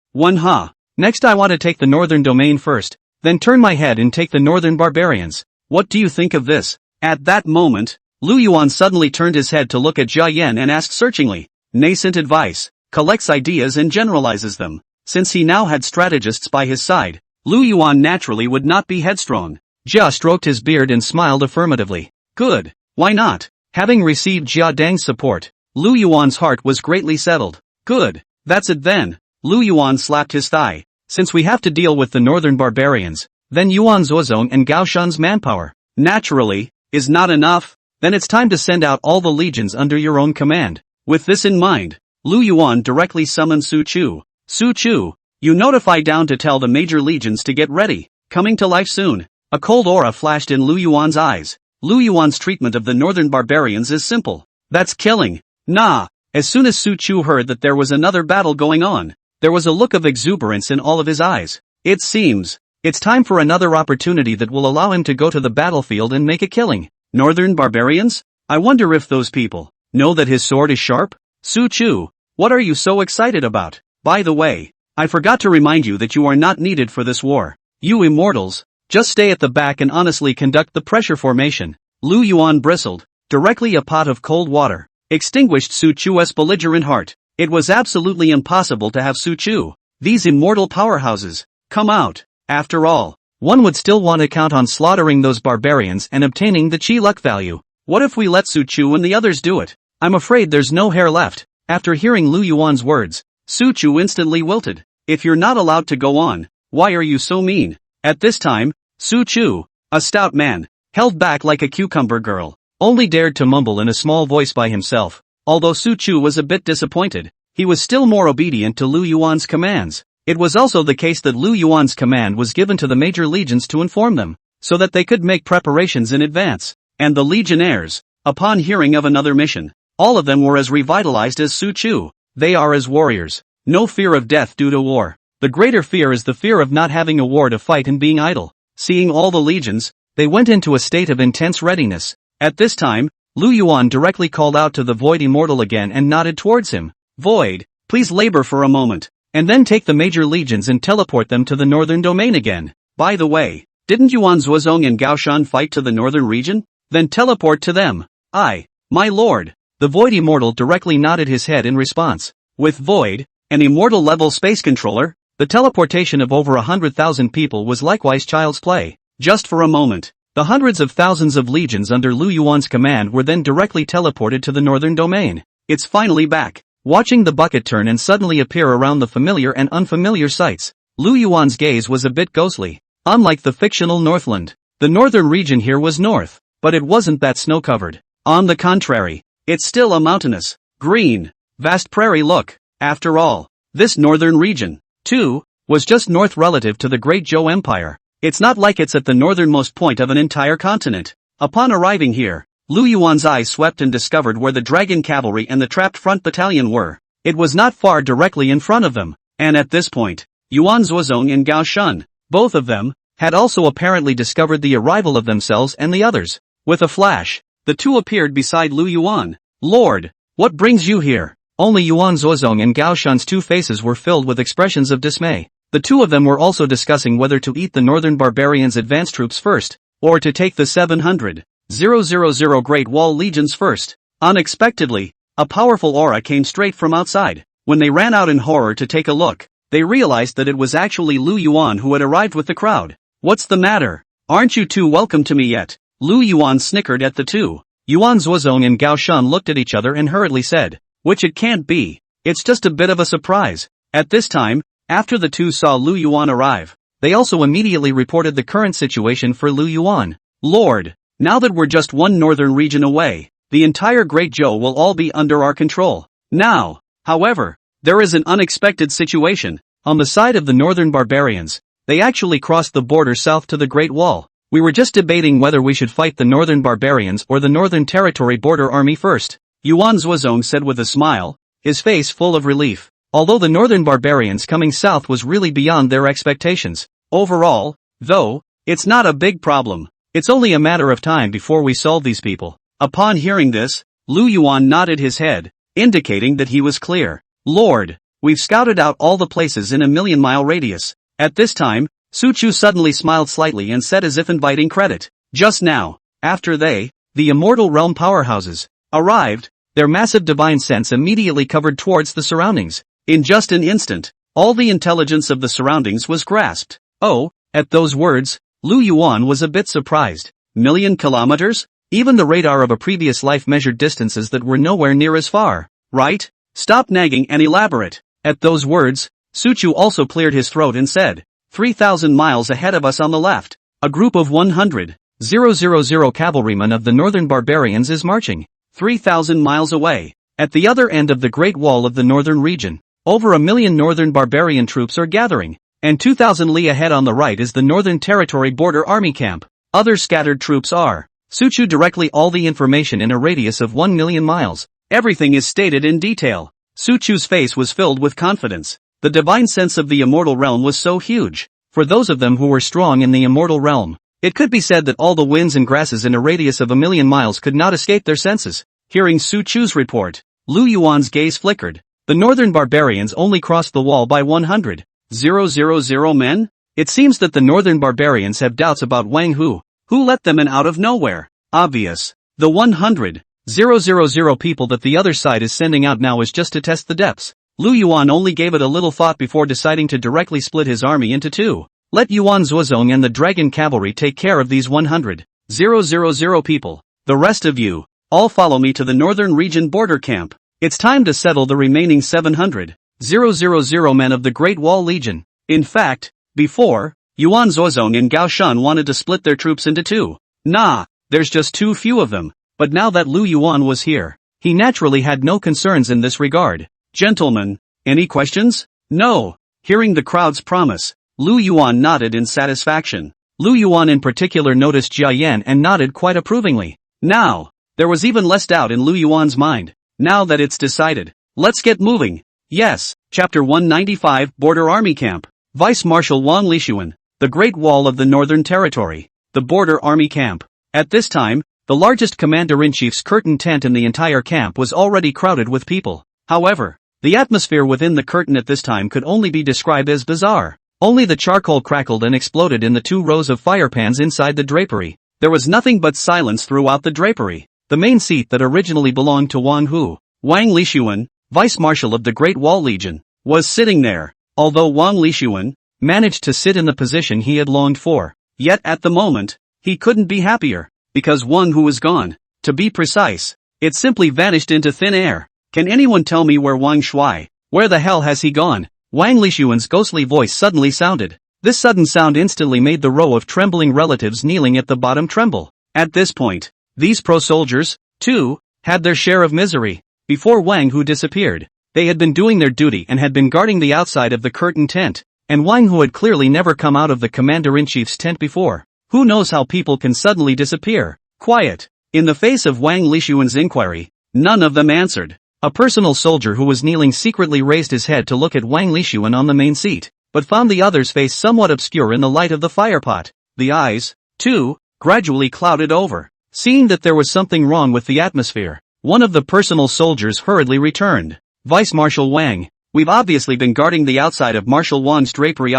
Next I want to take the northern domain first, then turn my head and take the northern barbarians. What do you think of this? At that moment, Lu Yuan suddenly turned his head to look at Jia Yan and asked searchingly. Nascent advice, collects ideas and generalizes them. Since he now had strategists by his side, Lu Yuan naturally would not be headstrong. Jia stroked his beard and smiled affirmatively. Good, why not? Having received Jia Dang's support, Lu Yuan's heart was greatly settled. Good, that's it then. Lu Yuan slapped his thigh. Since we have to deal with the northern barbarians, then Yuan Zuozong and Gao Shan's manpower, naturally, is not enough. Then it's time to send out all the legions under your own command. With this in mind, Lu Yuan directly summoned Su Chu. Su Chu, you notify down to tell the major legions to get ready, coming to life soon. A cold aura flashed in Lu Yuan's eyes. Lu Yuan's treatment of the northern barbarians is simple. That's killing. Nah. As soon as Su Chu heard that there was another battle going on, there was a look of exuberance in all of his eyes. It seems, it's time for another opportunity that will allow him to go to the battlefield and make a killing. Northern barbarians? I wonder if those people know that his sword is sharp? Su Chu, what are you so excited about? By the way, I forgot to remind you that you are not needed for this war. You immortals, just stay at the back and honestly conduct the pressure formation. Lu Yuan bristled. Directly a pot of cold water extinguished Su Chu's belligerent heart. It was absolutely impossible to have Su Chu, these immortal powerhouses, come out. After all, one would still want to count on slaughtering those barbarians and obtaining the chi luck value. What if we let Su Chu and the others do it? I'm afraid there's no hair left. After hearing Lu Yuan's words, Su Chu instantly wilted. If you're not allowed to go on, why are you so mean? At this time, Su Chu, a stout man, held back like a cucumber girl, only dared to mumble in a small voice by himself. Although Su Chu was a bit disappointed, he was still more obedient to Lu Yuan's commands. It was also the case that Lu Yuan's command was given to the major legions to inform them, so that they could make preparations in advance. And the legionnaires, upon hearing of another mission, all of them were as revitalized as Su Chu. They are as warriors. No fear of death due to war. The greater fear is the fear of not having a war to fight and being idle. Seeing all the legions, they went into a state of intense readiness. At this time, Lu Yuan directly called out to the Void Immortal again and nodded towards him. Void, please labor for a moment, and then take the major legions and teleport them to the northern domain again. By the way, didn't Yuan Zuozong and Gao Shan fight to the northern region? Then teleport to them. Aye, my lord. The Void Immortal directly nodded his head in response. With Void, an immortal level space controller, the teleportation of over 100,000 people was likewise child's play. Just for a moment, the hundreds of thousands of legions under Lu Yuan's command were then directly teleported to the northern domain. It's finally back. Watching the bucket turn and suddenly appear around the familiar and unfamiliar sights, Lu Yuan's gaze was a bit ghostly. Unlike the fictional Northland, the northern region here was north, but it wasn't that snow-covered. On the contrary, it's still a mountainous, green, vast prairie look. After all, this northern region, too, was just north relative to the Great Zhou Empire. It's not like it's at the northernmost point of an entire continent. Upon arriving here, Lu Yuan's eyes swept and discovered where the dragon cavalry and the trapped front battalion were. It was not far directly in front of them, and at this point, Yuan Zuozong and Gao Shan, both of them, had also apparently discovered the arrival of themselves and the others. With a flash, the two appeared beside Lu Yuan. Lord, what brings you here? Only Yuan Zuozong and Gao Shan's two faces were filled with expressions of dismay. The two of them were also discussing whether to eat the northern barbarians' advance troops first, or to take the 700,000 Great Wall legions first. Unexpectedly, a powerful aura came straight from outside. When they ran out in horror to take a look, they realized that it was actually Lu Yuan who had arrived with the crowd. What's the matter? Aren't you two welcome to me yet? Lu Yuan snickered at the two. Yuan Zuozong and Gao Shan looked at each other and hurriedly said, which it can't be. It's just a bit of a surprise. At this time, after the two saw Lu Yuan arrive, they also immediately reported the current situation for Lu Yuan. Lord, now that we're just one northern region away, the entire Great Zhou will all be under our control. Now, however, there is an unexpected situation. On the side of the northern barbarians, they actually crossed the border south to the Great Wall. We were just debating whether we should fight the northern barbarians or the Northern Territory border army first, Yuan Zuozong said with a smile, his face full of relief. Although the northern barbarians coming south was really beyond their expectations. Overall, though, it's not a big problem. It's only a matter of time before we solve these people. Upon hearing this, Lu Yuan nodded his head, indicating that he was clear. Lord, we've scouted out all the places in a 1,000,000-mile radius. At this time, Su Chu suddenly smiled slightly and said as if inviting credit. Just now, after the immortal realm powerhouses, arrived, their massive divine sense immediately covered towards the surroundings. In just an instant, all the intelligence of the surroundings was grasped. Oh, at those words, Lu Yuan was a bit surprised. 1,000,000 kilometers? Even the radar of a previous life measured distances that were nowhere near as far. Right? Stop nagging and elaborate. At those words, Su Chu also cleared his throat and said, 3,000 miles ahead of us on the left, a group of 100,000 cavalrymen of the northern barbarians is marching. 3,000 miles away, at the other end of the Great Wall of the northern region, over 1,000,000 northern barbarian troops are gathering, and 2,000 li ahead on the right is the Northern Territory border army camp. Other scattered troops are. Su Chu directly all the information in a radius of 1,000,000 miles. Everything is stated in detail. Su Chu's face was filled with confidence. The divine sense of the immortal realm was so huge. For those of them who were strong in the immortal realm, it could be said that all the winds and grasses in a radius of 1,000,000 miles could not escape their senses. Hearing Su Chu's report, Lu Yuan's gaze flickered. The northern barbarians only crossed the wall by 100,000 men? It seems that the northern barbarians have doubts about Wang Hu, who let them in out of nowhere. Obvious. The 100,000 people that the other side is sending out now is just to test the depths. Lu Yuan only gave it a little thought before deciding to directly split his army into two. Let Yuan Zuozong and the dragon cavalry take care of these 100,000 people. The rest of you, all follow me to the northern region border camp. It's time to settle the remaining 700,000 men of the Great Wall Legion. In fact, before, Yuan Zuozong and Gao Shan wanted to split their troops into two. Nah, there's just too few of them. But now that Lu Yuan was here, he naturally had no concerns in this regard. Gentlemen, any questions? No. Hearing the crowd's promise, Lu Yuan nodded in satisfaction. Lu Yuan in particular noticed Jia Yan and nodded quite approvingly. Now, there was even less doubt in Lu Yuan's mind. Now that it's decided, let's get moving. Yes. Chapter 195 Border Army Camp. Vice Marshal Wang Lishuan, the Great Wall of the Northern Territory, the Border Army Camp. At this time, the largest commander-in-chief's curtain tent in the entire camp was already crowded with people. However, the atmosphere within the curtain at this time could only be described as bizarre. Only the charcoal crackled and exploded in the 2 rows of fire pans inside the drapery. There was nothing but silence throughout the drapery. The main seat that originally belonged to Wang Lishuan, Vice Marshal of the Great Wall Legion, was sitting there. Although Wang Lishuan managed to sit in the position he had longed for, yet at the moment, he couldn't be happier, because Wang Hu was gone. To be precise, it simply vanished into thin air. Can anyone tell me where Wang Shui? Where the hell has he gone? Wang Lishuan's ghostly voice suddenly sounded. This sudden sound instantly made the row of trembling relatives kneeling at the bottom tremble. At this point, these pro-soldiers, too, had their share of misery. Before Wang Hu disappeared, they had been doing their duty and had been guarding the outside of the curtain tent, and Wang Hu had clearly never come out of the commander-in-chief's tent before. Who knows how people can suddenly disappear? Quiet. In the face of Wang Lishuan's inquiry, none of them answered. A personal soldier who was kneeling secretly raised his head to look at Wang Lishuan on the main seat, but found the other's face somewhat obscure in the light of the firepot. The eyes, too, gradually clouded over. Seeing that there was something wrong with the atmosphere, one of the personal soldiers hurriedly returned. Vice Marshal Wang, we've obviously been guarding the outside of Marshal Wang's drapery.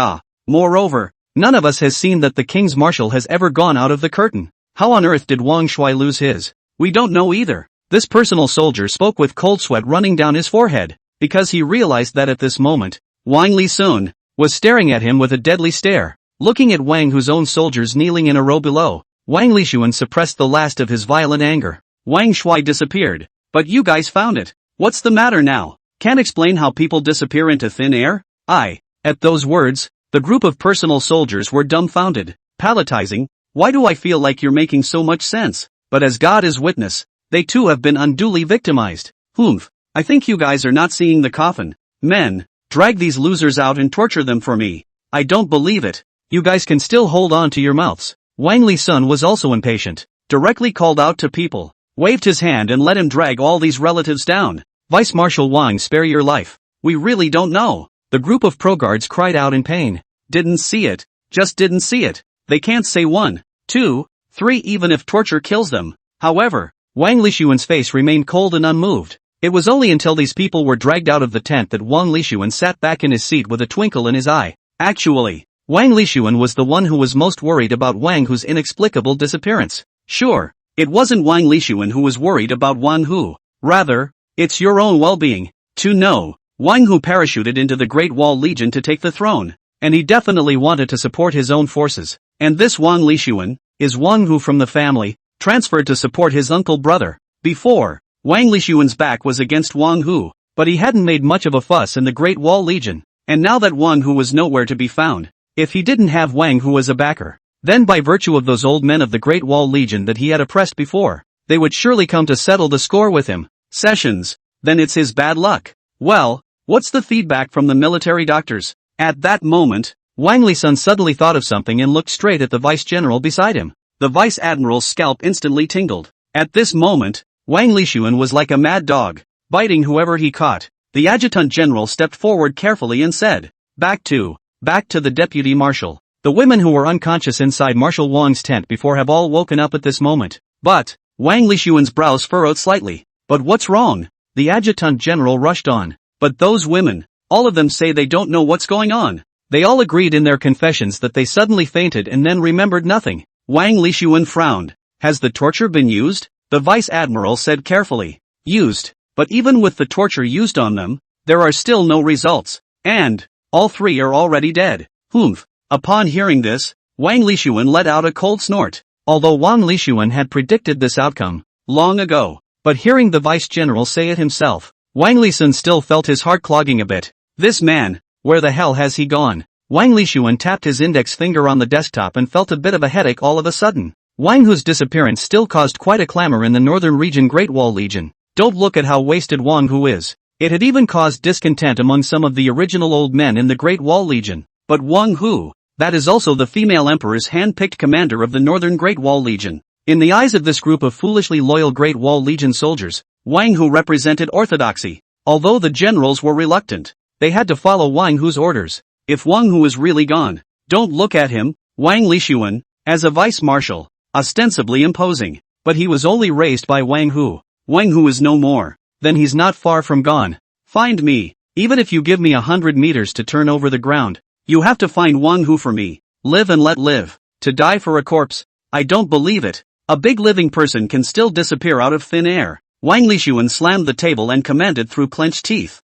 Moreover, none of us has seen that the King's Marshal has ever gone out of the curtain. How on earth did Wang Shui lose his? We don't know either. This personal soldier spoke with cold sweat running down his forehead, because he realized that at this moment, Wang Lisun was staring at him with a deadly stare. Looking at Wang Hu's own soldiers kneeling in a row below, Wang Lishuan suppressed the last of his violent anger. Wang Shui disappeared. But you guys found it. What's the matter now? Can't explain how people disappear into thin air? At those words, the group of personal soldiers were dumbfounded, palatizing. Why do I feel like you're making so much sense? But as God is witness, They too have been unduly victimized. Humph. I think you guys are not seeing the coffin. Men, drag these losers out and torture them for me. I don't believe it. You guys can still hold on to your mouths. Wang Lisun was also impatient. Directly called out to people, waved his hand and let him drag all these relatives down. Vice Marshal Wang, spare your life. We really don't know. The group of pro-guards cried out in pain. Didn't see it. Just didn't see it. They can't say 1, 2, 3 even if torture kills them. However, Wang Lishuan's face remained cold and unmoved. It was only until these people were dragged out of the tent that Wang Lishuan sat back in his seat with a twinkle in his eye. Actually, Wang Lishuan was the one who was most worried about Wang Hu's inexplicable disappearance. Sure, it wasn't Wang Lishuan who was worried about Wang Hu. Rather, it's your own well-being. To know, Wang Hu parachuted into the Great Wall Legion to take the throne, and he definitely wanted to support his own forces. And this Wang Lishuan is Wang Hu from the family, transferred to support his uncle brother. Before, Wang Lishuan's back was against Wang Hu, but he hadn't made much of a fuss in the Great Wall Legion, and now that Wang Hu was nowhere to be found, if he didn't have Wang Hu as a backer, then by virtue of those old men of the Great Wall Legion that he had oppressed before, they would surely come to settle the score with him. Sessions, then it's his bad luck. Well, what's the feedback from the military doctors? At that moment, Wang Lisun suddenly thought of something and looked straight at the vice general beside him. The vice admiral's scalp instantly tingled. At this moment, Wang Lishuan was like a mad dog, biting whoever he caught. The adjutant general stepped forward carefully and said, Back to the deputy marshal. The women who were unconscious inside Marshal Wang's tent before have all woken up at this moment. But, Wang Lishuan's brows furrowed slightly. But what's wrong? The adjutant general rushed on. But those women, all of them say they don't know what's going on. They all agreed in their confessions that they suddenly fainted and then remembered nothing. Wang Lishuan frowned. Has the torture been used? The vice admiral said carefully. Used, but even with the torture used on them, there are still no results. And, all 3 are already dead. Humph. Upon hearing this, Wang Lishuan let out a cold snort. Although Wang Lishuan had predicted this outcome long ago, but hearing the vice general say it himself, Wang Lisun still felt his heart clogging a bit. This man, where the hell has he gone? Wang Lishuan tapped his index finger on the desktop and felt a bit of a headache all of a sudden. Wang Hu's disappearance still caused quite a clamor in the northern region Great Wall Legion. Don't look at how wasted Wang Hu is. It had even caused discontent among some of the original old men in the Great Wall Legion. But Wang Hu, that is also the female emperor's hand-picked commander of the Northern Great Wall Legion. In the eyes of this group of foolishly loyal Great Wall Legion soldiers, Wang Hu represented orthodoxy. Although the generals were reluctant, they had to follow Wang Hu's orders. If Wang Hu is really gone, don't look at him, Wang Lishuan, as a vice marshal, ostensibly imposing, but he was only raised by Wang Hu. Wang Hu is no more, then he's not far from gone. Find me, even if you give me 100 meters to turn over the ground. You have to find Wang Hu for me. Live and let live. To die for a corpse? I don't believe it. A big living person can still disappear out of thin air. Wang Lishuan slammed the table and commanded through clenched teeth.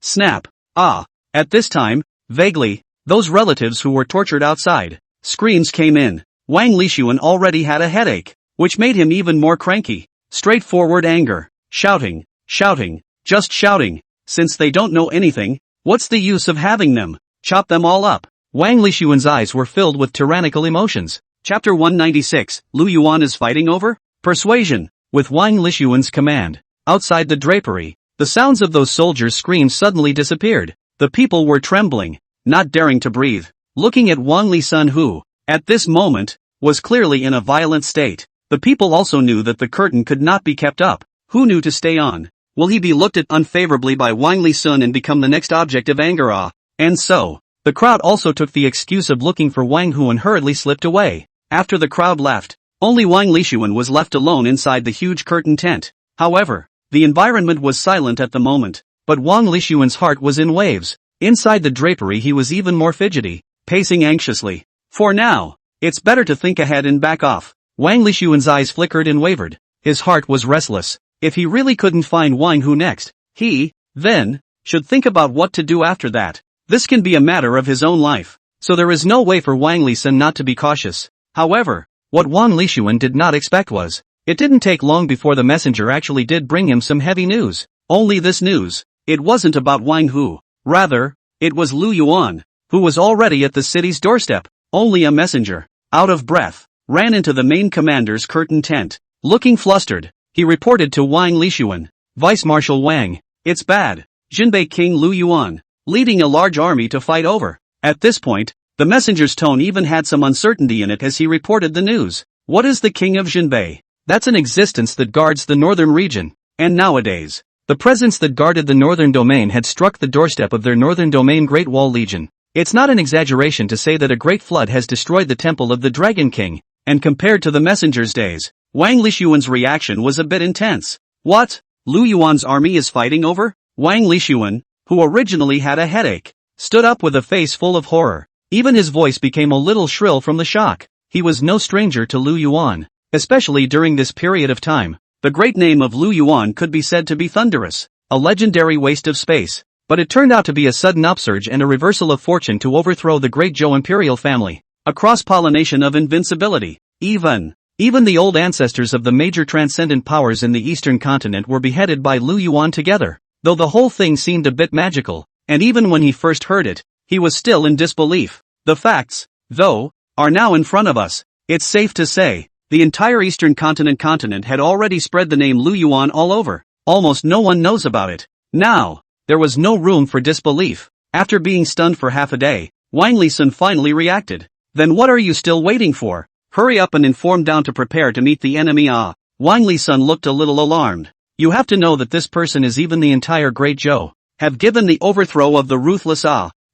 Snap. At this time, vaguely, those relatives who were tortured outside, screams came in. Wang Lishuan already had a headache, which made him even more cranky. Straightforward anger. Shouting, just shouting. Since they don't know anything, what's the use of having them? Chop them all up. Wang Lishuan's eyes were filled with tyrannical emotions. Chapter 196, Lu Yuan is fighting over? Persuasion. With Wang Lishuan's command, outside the drapery, the sounds of those soldiers' screams suddenly disappeared. The people were trembling, not daring to breathe, looking at Wang Lisun who, at this moment, was clearly in a violent state. The people also knew that the curtain could not be kept up. Who knew to stay on? Will he be looked at unfavorably by Wang Lisun and become the next object of anger? And so, the crowd also took the excuse of looking for Wang Hu and hurriedly slipped away. After the crowd left, only Wang Lishuan was left alone inside the huge curtain tent. However, the environment was silent at the moment, but Wang Lishuan's heart was in waves. Inside the drapery he was even more fidgety, pacing anxiously. For now, it's better to think ahead and back off. Wang Lishuan's eyes flickered and wavered. His heart was restless. If he really couldn't find Wang Hu next, he, then, should think about what to do after that. This can be a matter of his own life, so there is no way for Wang Lisun not to be cautious. However, what Wang Lishuan did not expect was, it didn't take long before the messenger actually did bring him some heavy news. Only this news, it wasn't about Wang Hu. Rather, it was Lu Yuan, who was already at the city's doorstep. Only a messenger, out of breath, ran into the main commander's curtain tent. Looking flustered, he reported to Wang Lishuan, Vice Marshal Wang, "It's bad. Jinbei King Lu Yuan, leading a large army to fight over." At this point, the messenger's tone even had some uncertainty in it as he reported the news. "What is the king of Jinbei? That's an existence that guards the northern region, and nowadays, the presence that guarded the northern domain had struck the doorstep of their northern domain Great Wall Legion. It's not an exaggeration to say that a great flood has destroyed the temple of the Dragon King, and compared to the messenger's days, Wang Lishuan's reaction was a bit intense. What? Lu Yuan's army is fighting over? Wang Lishuan, who originally had a headache, stood up with a face full of horror. Even his voice became a little shrill from the shock. He was no stranger to Lu Yuan, especially during this period of time. The great name of Lu Yuan could be said to be thunderous, a legendary waste of space. But it turned out to be a sudden upsurge and a reversal of fortune to overthrow the great Zhou imperial family. A cross-pollination of invincibility. Even the old ancestors of the major transcendent powers in the eastern continent were beheaded by Lu Yuan together. Though the whole thing seemed a bit magical, and even when he first heard it, he was still in disbelief. The facts, though, are now in front of us. It's safe to say, the entire eastern continent had already spread the name Lu Yuan all over. Almost no one knows about it. Now, there was no room for disbelief. After being stunned for half a day, Wang Lisun finally reacted. "Then what are you still waiting for? Hurry up and inform down to prepare to meet the enemy." Wang Lisun looked a little alarmed. "You have to know that this person is even the entire Great Zhou, have given the overthrow of the ruthless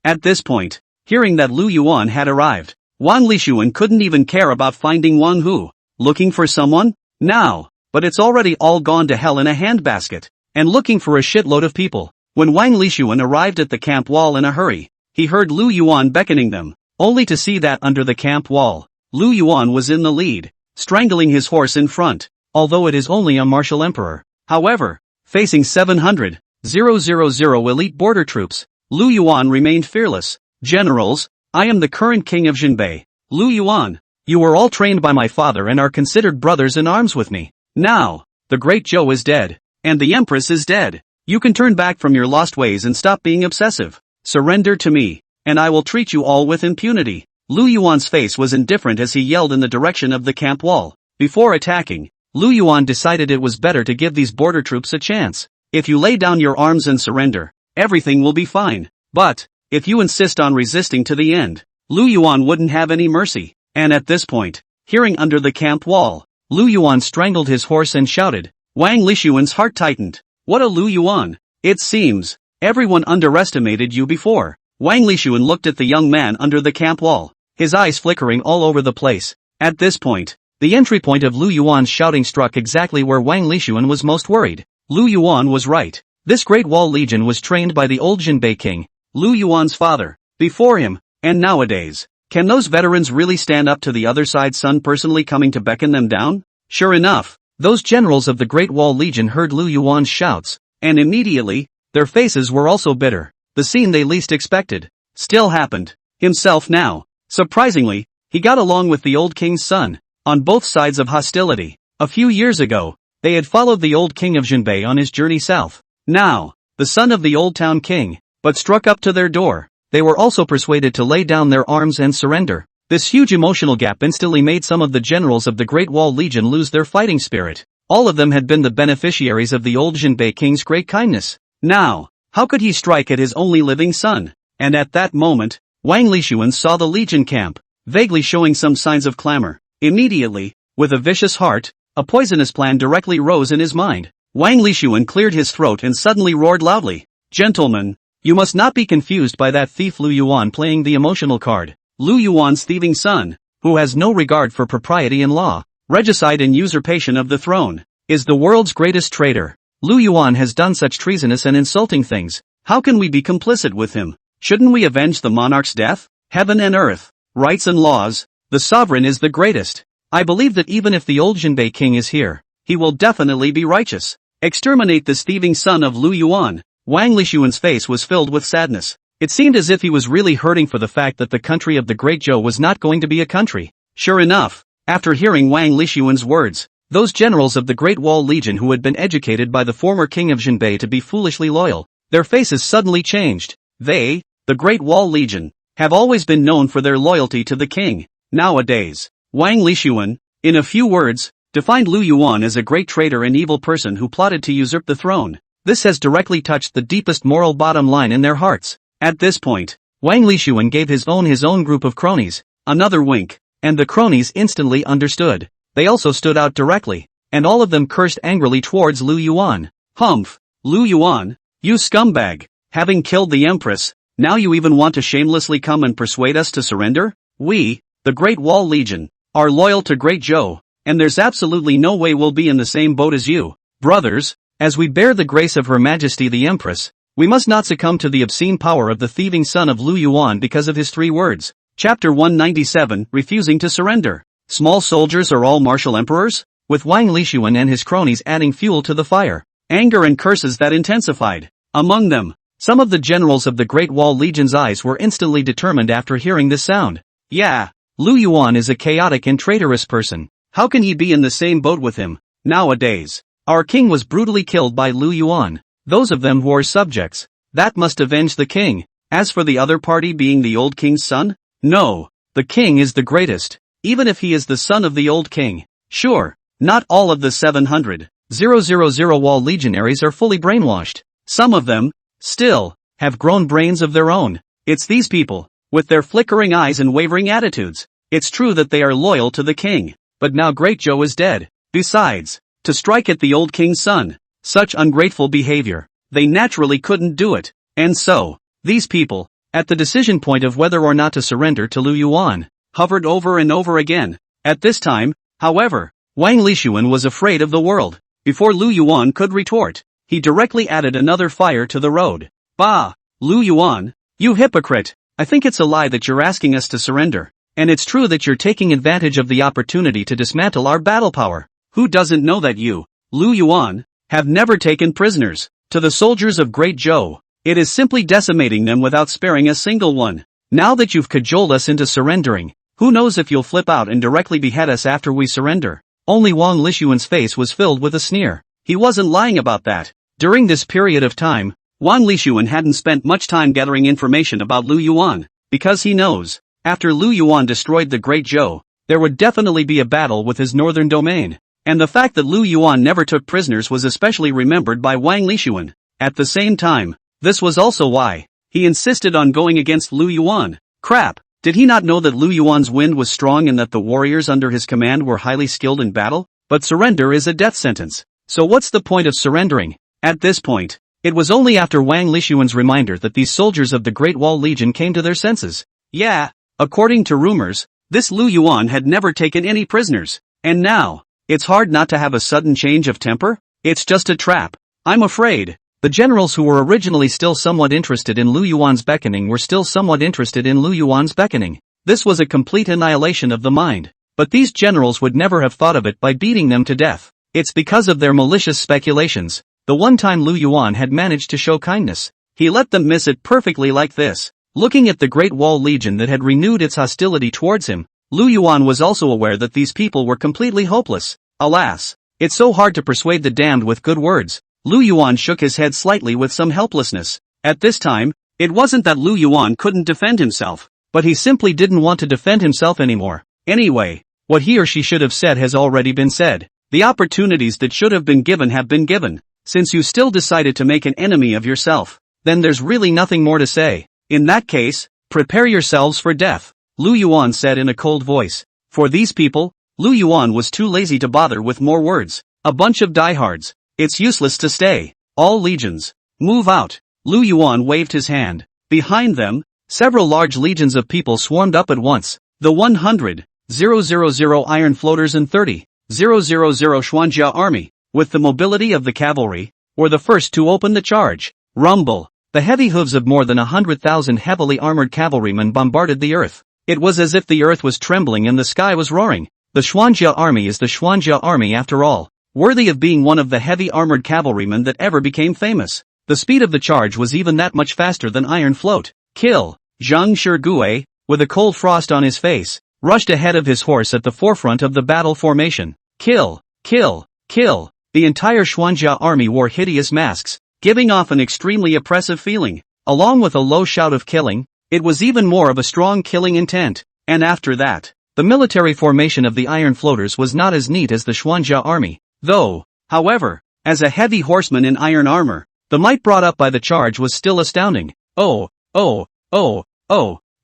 At this point, hearing that Lu Yuan had arrived, Wang Lishuan couldn't even care about finding Wang Hu. Looking for someone? Now, but it's already all gone to hell in a handbasket, and looking for a shitload of people. When Wang Lishuan arrived at the camp wall in a hurry, he heard Lu Yuan beckoning them, only to see that under the camp wall, Lu Yuan was in the lead, strangling his horse in front, although it is only a martial emperor. However, facing 700,000 elite border troops, Lu Yuan remained fearless. "Generals, I am the current king of Jinbei, Lu Yuan. You were all trained by my father and are considered brothers in arms with me. Now, the great Zhou is dead, and the Empress is dead. You can turn back from your lost ways and stop being obsessive. Surrender to me, and I will treat you all with impunity." Lu Yuan's face was indifferent as he yelled in the direction of the camp wall. Before attacking, Lu Yuan decided it was better to give these border troops a chance. "If you lay down your arms and surrender, everything will be fine. But, if you insist on resisting to the end, Lu Yuan wouldn't have any mercy." And at this point, hearing under the camp wall, Lu Yuan strangled his horse and shouted. Wang Lishuan's heart tightened. "What a Lu Yuan! It seems everyone underestimated you before." Wang Lishuan looked at the young man under the camp wall, his eyes flickering all over the place. At this point, the entry point of Lu Yuan's shouting struck exactly where Wang Lishuan was most worried. Lu Yuan was right. This Great Wall Legion was trained by the old Jinbei king, Lu Yuan's father, before him, and nowadays, can those veterans really stand up to the other side's son personally coming to beckon them down? Sure enough, those generals of the Great Wall Legion heard Lu Yuan's shouts, and immediately, their faces were also bitter. The scene they least expected still happened. Himself now. Surprisingly, he got along with the old king's son, on both sides of hostility. A few years ago, they had followed the old king of Jinbei on his journey south. Now, the son of the old town king, but struck up to their door. They were also persuaded to lay down their arms and surrender. This huge emotional gap instantly made some of the generals of the Great Wall Legion lose their fighting spirit. All of them had been the beneficiaries of the old Jinbei king's great kindness. Now, how could he strike at his only living son? And at that moment, Wang Lishuan saw the legion camp, vaguely showing some signs of clamor. Immediately, with a vicious heart, a poisonous plan directly rose in his mind. Wang Lishuan cleared his throat and suddenly roared loudly. "Gentlemen, you must not be confused by that thief Lu Yuan playing the emotional card. Lu Yuan's thieving son, who has no regard for propriety and law, regicide and usurpation of the throne, is the world's greatest traitor. Lu Yuan has done such treasonous and insulting things. How can we be complicit with him? Shouldn't we avenge the monarch's death? Heaven and earth, rights and laws, the sovereign is the greatest. I believe that even if the old Jinbei king is here, he will definitely be righteous. Exterminate this thieving son of Lu Yuan." Wang Lishuan's face was filled with sadness. It seemed as if he was really hurting for the fact that the country of the Great Zhou was not going to be a country. Sure enough, after hearing Wang Lishuan's words, those generals of the Great Wall Legion who had been educated by the former king of Jinbei to be foolishly loyal, their faces suddenly changed. They, the Great Wall Legion, have always been known for their loyalty to the king. Nowadays, Wang Lishuan, in a few words, defined Lu Yuan as a great traitor and evil person who plotted to usurp the throne. This has directly touched the deepest moral bottom line in their hearts. At this point, Wang Lishuan gave his own group of cronies another wink, and the cronies instantly understood. They also stood out directly, and all of them cursed angrily towards Lu Yuan. Humph! Lu Yuan, you scumbag! Having killed the Empress, now you even want to shamelessly come and persuade us to surrender? We, the Great Wall Legion, are loyal to Great Zhou, and there's absolutely no way we'll be in the same boat as you. Brothers, as we bear the grace of Her Majesty the Empress, we must not succumb to the obscene power of the thieving son of Lu Yuan because of his 3 words. Chapter 197, Refusing to Surrender. Small soldiers are all martial emperors? With Wang Lishuan and his cronies adding fuel to the fire. Anger and curses that intensified. Among them, some of the generals of the Great Wall Legion's eyes were instantly determined after hearing this sound. Yeah, Lu Yuan is a chaotic and traitorous person. How can he be in the same boat with him? Nowadays, our king was brutally killed by Lu Yuan. Those of them who are subjects, that must avenge the king. As for the other party being the old king's son? No, the king is the greatest, even if he is the son of the old king. Sure, not all of the 700,000 Wall legionaries are fully brainwashed. Some of them, still, have grown brains of their own. It's these people, with their flickering eyes and wavering attitudes. It's true that they are loyal to the king, but now Great Zhou is dead. Besides, to strike at the old king's son, such ungrateful behavior, they naturally couldn't do it. And so, these people, at the decision point of whether or not to surrender to Lu Yuan, hovered over and over again. At this time, however, Wang Lishuan was afraid of the world. Before Lu Yuan could retort, he directly added another fire to the road. Bah! Lu Yuan, you hypocrite! I think it's a lie that you're asking us to surrender. And it's true that you're taking advantage of the opportunity to dismantle our battle power. Who doesn't know that you, Lu Yuan, have never taken prisoners? To the soldiers of Great Zhou, it is simply decimating them without sparing a single one. Now that you've cajoled us into surrendering, who knows if you'll flip out and directly behead us after we surrender? Only Wang Lishuan's face was filled with a sneer. He wasn't lying about that. During this period of time, Wang Lishuan hadn't spent much time gathering information about Lu Yuan, because he knows, after Lu Yuan destroyed the Great Zhou, there would definitely be a battle with his northern domain. And the fact that Lu Yuan never took prisoners was especially remembered by Wang Lishuan. At the same time, this was also why he insisted on going against Lu Yuan. Crap, did he not know that Lu Yuan's wind was strong and that the warriors under his command were highly skilled in battle? But surrender is a death sentence. So what's the point of surrendering? At this point, it was only after Wang Lishuan's reminder that these soldiers of the Great Wall Legion came to their senses. Yeah, according to rumors, this Lu Yuan had never taken any prisoners. And now, it's hard not to have a sudden change of temper? It's just a trap. I'm afraid. The generals who were originally still somewhat interested in Lu Yuan's beckoning were still somewhat interested in Lu Yuan's beckoning. This was a complete annihilation of the mind. But these generals would never have thought of it by beating them to death. It's because of their malicious speculations. The one time Lu Yuan had managed to show kindness, he let them miss it perfectly like this. Looking at the Great Wall Legion that had renewed its hostility towards him, Lu Yuan was also aware that these people were completely hopeless. Alas, it's so hard to persuade the damned with good words. Lu Yuan shook his head slightly with some helplessness. At this time, it wasn't that Lu Yuan couldn't defend himself, but he simply didn't want to defend himself anymore. Anyway, what he or she should have said has already been said. The opportunities that should have been given have been given. Since you still decided to make an enemy of yourself, then there's really nothing more to say. In that case, prepare yourselves for death, Lu Yuan said in a cold voice. For these people, Lu Yuan was too lazy to bother with more words. A bunch of diehards. It's useless to stay. All legions, move out. Lu Yuan waved his hand. Behind them, several large legions of people swarmed up at once. The 100,000 iron floaters and 30,000 Xuanjia army, with the mobility of the cavalry, were the first to open the charge. Rumble. The heavy hooves of more than 100,000 heavily armored cavalrymen bombarded the earth. It was as if the earth was trembling and the sky was roaring. The Xuanjia army is the Xuanjia army after all, worthy of being one of the heavy armored cavalrymen that ever became famous. The speed of the charge was even that much faster than iron float. Kill. Zhang Shirgui, with a cold frost on his face, rushed ahead of his horse at the forefront of the battle formation. Kill, kill, kill. The entire Xuanjia army wore hideous masks, giving off an extremely oppressive feeling. Along with a low shout of killing, it was even more of a strong killing intent. And after that, The military formation of the Iron Floaters was not as neat as the Xuanjia army, though. However, as a heavy horseman in iron armor, the might brought up by the charge was still astounding. Oh,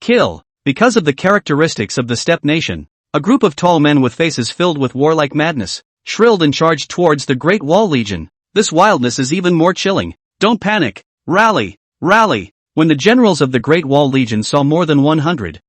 kill! Because of the characteristics of the steppe nation, a group of tall men with faces filled with warlike madness, shrilled and charged towards the Great Wall Legion. This wildness is even more chilling. Don't panic. Rally! Rally! When the generals of the Great Wall Legion saw more than 100,000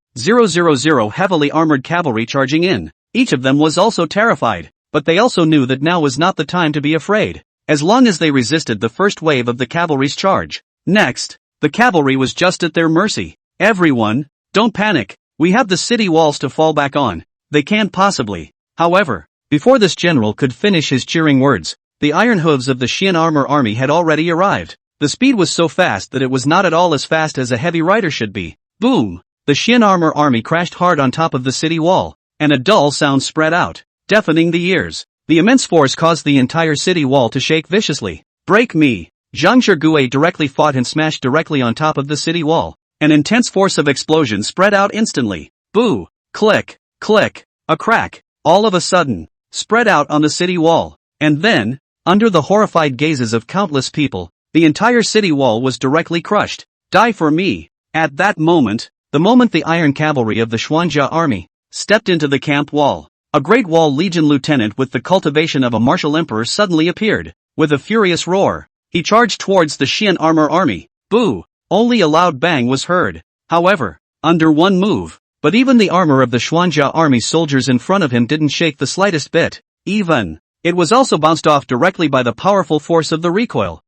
heavily armored cavalry charging in, each of them was also terrified, but they also knew that now was not the time to be afraid, as long as they resisted the first wave of the cavalry's charge. Next, the cavalry was just at their mercy. Everyone, don't panic. We have the city walls to fall back on. They can't possibly. However, before this general could finish his cheering words, the iron hooves of the Xian armor army had already arrived. The speed was so fast that it was not at all as fast as a heavy rider should be. Boom! The Xian armor army crashed hard on top of the city wall, and a dull sound spread out, deafening the ears. The immense force caused the entire city wall to shake viciously. Break me! Zhang Zhigui directly fought and smashed directly on top of the city wall. An intense force of explosion spread out instantly. Boo! Click! Click! A crack, all of a sudden, spread out on the city wall. And then, under the horrified gazes of countless people, the entire city wall was directly crushed. Die for me! At that moment, the moment the iron cavalry of the Xuanjia army stepped into the camp wall, a Great Wall Legion lieutenant with the cultivation of a martial emperor suddenly appeared. With a furious roar, he charged towards the Xian armor army. Boo! Only a loud bang was heard. However, under one move, but even the armor of the Xuanjia army soldiers in front of him didn't shake the slightest bit. Even, it was also bounced off directly by the powerful force of the recoil.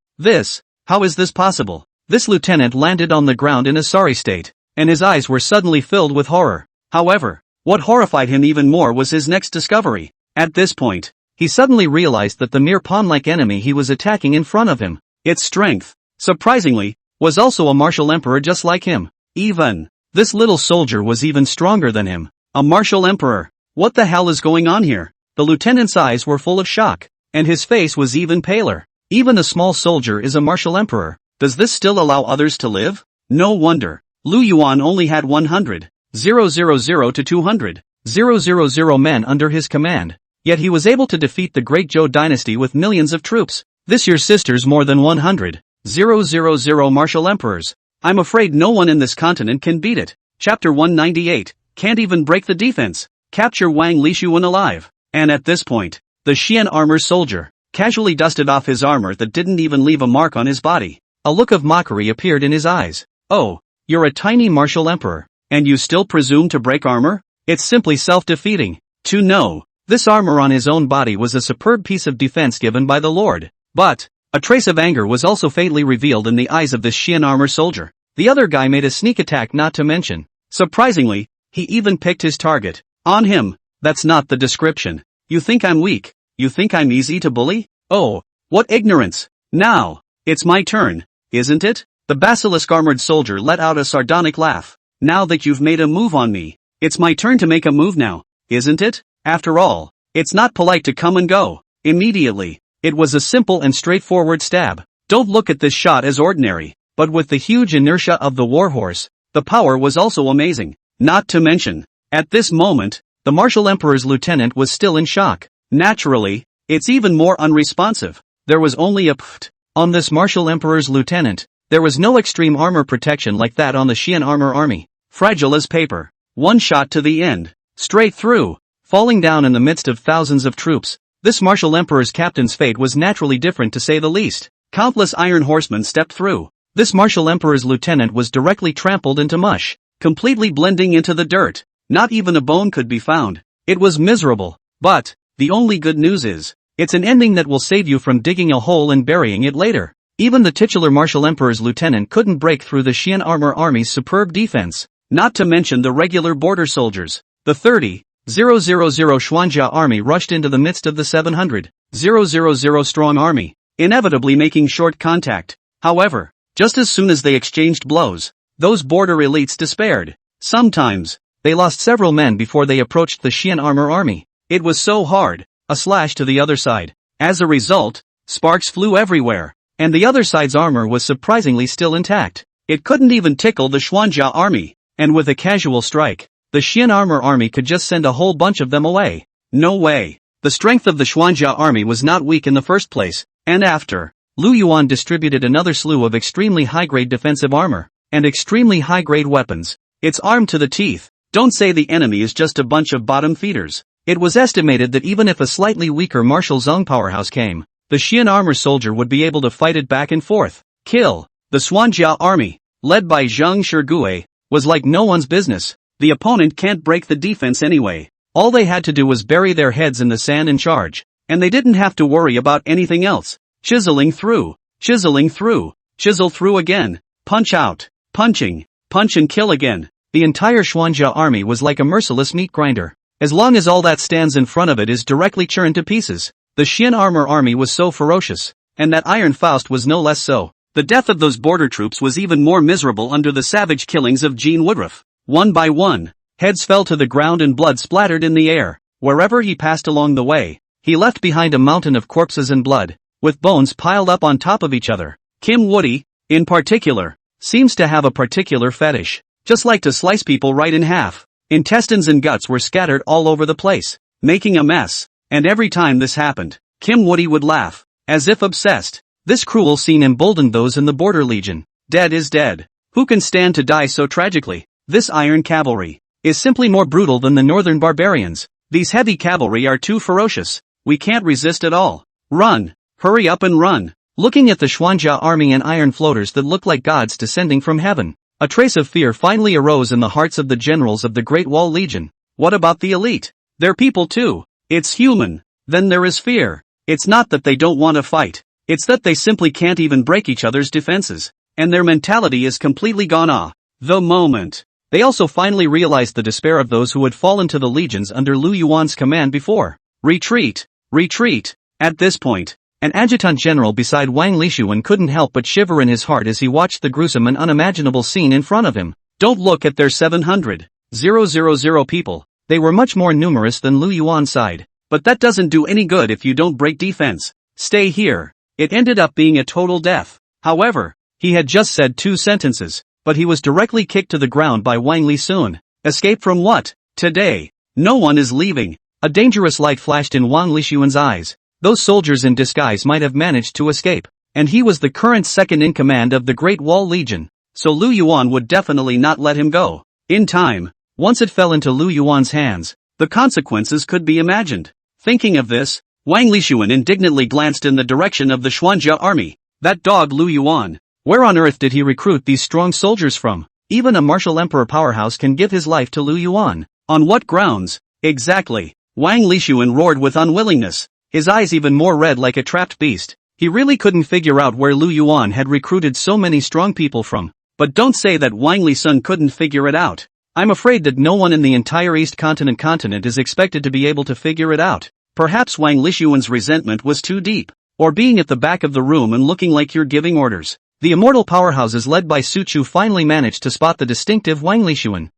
How is this possible? This lieutenant landed on the ground in a sorry state, and his eyes were suddenly filled with horror. However, what horrified him even more was his next discovery. At this point, he suddenly realized that the mere pawn-like enemy he was attacking in front of him, its strength, surprisingly, was also a martial emperor just like him. Even, this little soldier was even stronger than him. A martial emperor. What the hell is going on here? The lieutenant's eyes were full of shock, and his face was even paler. Even a small soldier is a martial emperor. Does this still allow others to live? No wonder. Lu Yuan only had 100,000 to 200,000 men under his command, yet he was able to defeat the Great Zhou dynasty with millions of troops. This your sister's more than 100,000 martial emperors. I'm afraid no one in this continent can beat it. Chapter 198, can't even break the defense. Capture Wang Lishuan alive. And at this point, the Xian armor soldier casually dusted off his armor that didn't even leave a mark on his body. A look of mockery appeared in his eyes. Oh, you're a tiny martial emperor, and you still presume to break armor? It's simply self-defeating. To know, this armor on his own body was a superb piece of defense given by the Lord. But, a trace of anger was also faintly revealed in the eyes of this Xian armor soldier. The other guy made a sneak attack not to mention. Surprisingly, he even picked his target. On him. That's not the description. You think I'm weak? You think I'm easy to bully? Oh, what ignorance. Now, it's my turn, isn't it? The basilisk-armored soldier let out a sardonic laugh. Now that you've made a move on me, it's my turn to make a move now, isn't it? After all, it's not polite to come and go. Immediately, it was a simple and straightforward stab. Don't look at this shot as ordinary, but with the huge inertia of the warhorse, the power was also amazing. Not to mention, at this moment, the martial emperor's lieutenant was still in shock. Naturally, it's even more unresponsive. There was only a pft on this martial emperor's lieutenant. There was no extreme armor protection like that on the Xian armor army. Fragile as paper. One shot to the end. Straight through. Falling down in the midst of thousands of troops. This martial emperor's captain's fate was naturally different to say the least. Countless iron horsemen stepped through. This martial emperor's lieutenant was directly trampled into mush, completely blending into the dirt. Not even a bone could be found. It was miserable. But, the only good news is, it's an ending that will save you from digging a hole and burying it later. Even the titular martial emperor's lieutenant couldn't break through the Xian armor army's superb defense. Not to mention the regular border soldiers. The 30,000 Xuanjia army rushed into the midst of the 700,000 strong army, inevitably making short contact. However, just as soon as they exchanged blows, those border elites despaired. Sometimes, they lost several men before they approached the Xian armor army. It was so hard, a slash to the other side. As a result, sparks flew everywhere, and the other side's armor was surprisingly still intact. It couldn't even tickle the Xuanjia army, and with a casual strike, the Xian armor army could just send a whole bunch of them away. No way. The strength of the Xuanjia army was not weak in the first place, and after, Lu Yuan distributed another slew of extremely high-grade defensive armor, and extremely high-grade weapons. It's armed to the teeth. Don't say the enemy is just a bunch of bottom feeders. It was estimated that even if a slightly weaker martial Zhong powerhouse came, the Xian armor soldier would be able to fight it back and forth. Kill. The Xuanjia army, led by Zhang Shirgui, was like no one's business. The opponent can't break the defense anyway. All they had to do was bury their heads in the sand and charge, and they didn't have to worry about anything else. Chiseling through, chisel through again, punch out, punching, punch and kill again. The entire Xuanjia army was like a merciless meat grinder. As long as all that stands in front of it is directly churned to pieces. The Xian armor army was so ferocious, and that Iron Faust was no less so. The death of those border troops was even more miserable under the savage killings of Jean Woodruff. One by one, heads fell to the ground and blood splattered in the air. Wherever he passed along the way, he left behind a mountain of corpses and blood, with bones piled up on top of each other. Kim Woody, in particular, seems to have a particular fetish. Just like to slice people right in half. Intestines and guts were scattered all over the place, making a mess. And every time this happened, Kim Woody would laugh, as if obsessed. This cruel scene emboldened those in the Border Legion. Dead is dead. Who can stand to die so tragically? This Iron Cavalry is simply more brutal than the Northern Barbarians. These heavy cavalry are too ferocious. We can't resist at all. Run! Hurry up and run! Looking at the Xuanjia army and iron floaters that looked like gods descending from heaven, a trace of fear finally arose in the hearts of the generals of the Great Wall Legion. What about the elite? They're people too. It's human. Then there is fear. It's not that they don't want to fight. It's that they simply can't even break each other's defenses. And their mentality is completely gone off. The moment. They also finally realized the despair of those who had fallen to the legions under Lu Yuan's command before. Retreat! Retreat! At this point, an adjutant general beside Wang Lishuan couldn't help but shiver in his heart as he watched the gruesome and unimaginable scene in front of him. Don't look at their 700,000 people. They were much more numerous than Lu Yuan's side. But that doesn't do any good if you don't break defense. Stay here. It ended up being a total death. However, he had just said 2 sentences, but he was directly kicked to the ground by Wang Lisun. Escape from what? Today. No one is leaving. A dangerous light flashed in Wang Lishuan's eyes. Those soldiers in disguise might have managed to escape, and he was the current second in command of the Great Wall Legion, so Lu Yuan would definitely not let him go. In time, once it fell into Lu Yuan's hands, the consequences could be imagined. Thinking of this, Wang Lishuan indignantly glanced in the direction of the Xuanjia army. That dog Lu Yuan. Where on earth did he recruit these strong soldiers from? Even a martial emperor powerhouse can give his life to Lu Yuan. On what grounds? Exactly. Wang Lishuan roared with unwillingness, his eyes even more red like a trapped beast. He really couldn't figure out where Lu Yuan had recruited so many strong people from. But don't say that Wang Lisun couldn't figure it out. I'm afraid that no one in the entire East continent is expected to be able to figure it out. Perhaps Wang Lishuan's resentment was too deep, or being at the back of the room and looking like you're giving orders. The immortal powerhouses led by Su Chu finally managed to spot the distinctive Wang Lishuan.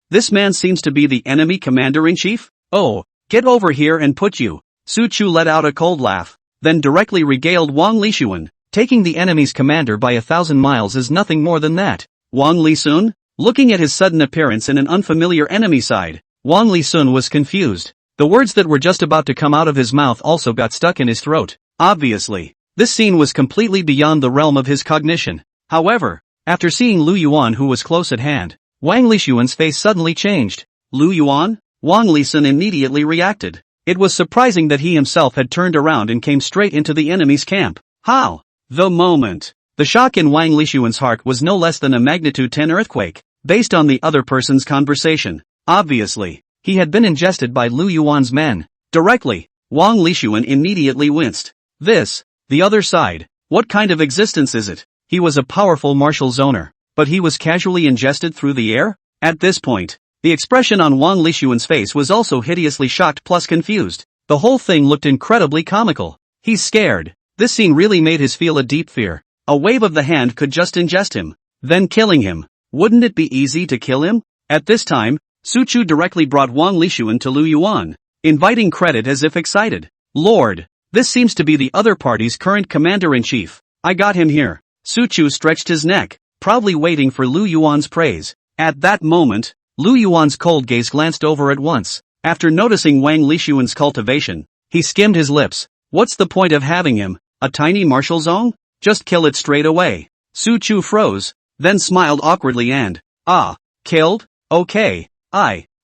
This man seems to be the enemy commander-in-chief? Oh, get over here and put you. Su Chu let out a cold laugh, then directly regaled Wang Lishuan. Taking the enemy's commander by 1,000 miles is nothing more than that. Wang Lisun? Looking at his sudden appearance in an unfamiliar enemy side, Wang Lisun was confused. The words that were just about to come out of his mouth also got stuck in his throat. Obviously, this scene was completely beyond the realm of his cognition. However, after seeing Lu Yuan who was close at hand, Wang Lishuan's face suddenly changed. Lu Yuan? Wang Lisun immediately reacted. It was surprising that he himself had turned around and came straight into the enemy's camp. How? The moment. The shock in Wang Lishuan's heart was no less than a magnitude 10 earthquake, based on the other person's conversation. Obviously, he had been ingested by Lu Yuan's men. Directly, Wang Lishuan immediately winced. This, the other side, what kind of existence is it? He was a powerful martial zoner, but he was casually ingested through the air? At this point, the expression on Wang Lishuan's face was also hideously shocked plus confused. The whole thing looked incredibly comical. He's scared. This scene really made him feel a deep fear. A wave of the hand could just ingest him, then killing him. Wouldn't it be easy to kill him? At this time, Su Chu directly brought Wang Lishuan to Lu Yuan, inviting credit as if excited. Lord, this seems to be the other party's current commander-in-chief. I got him here. Su Chu stretched his neck, proudly waiting for Lu Yuan's praise. At that moment, Lu Yuan's cold gaze glanced over at once. After noticing Wang Lishuan's cultivation, he skimmed his lips. What's the point of having him? A tiny martial zone? Just kill it straight away. Su Chu froze, then smiled awkwardly and, killed? Okay.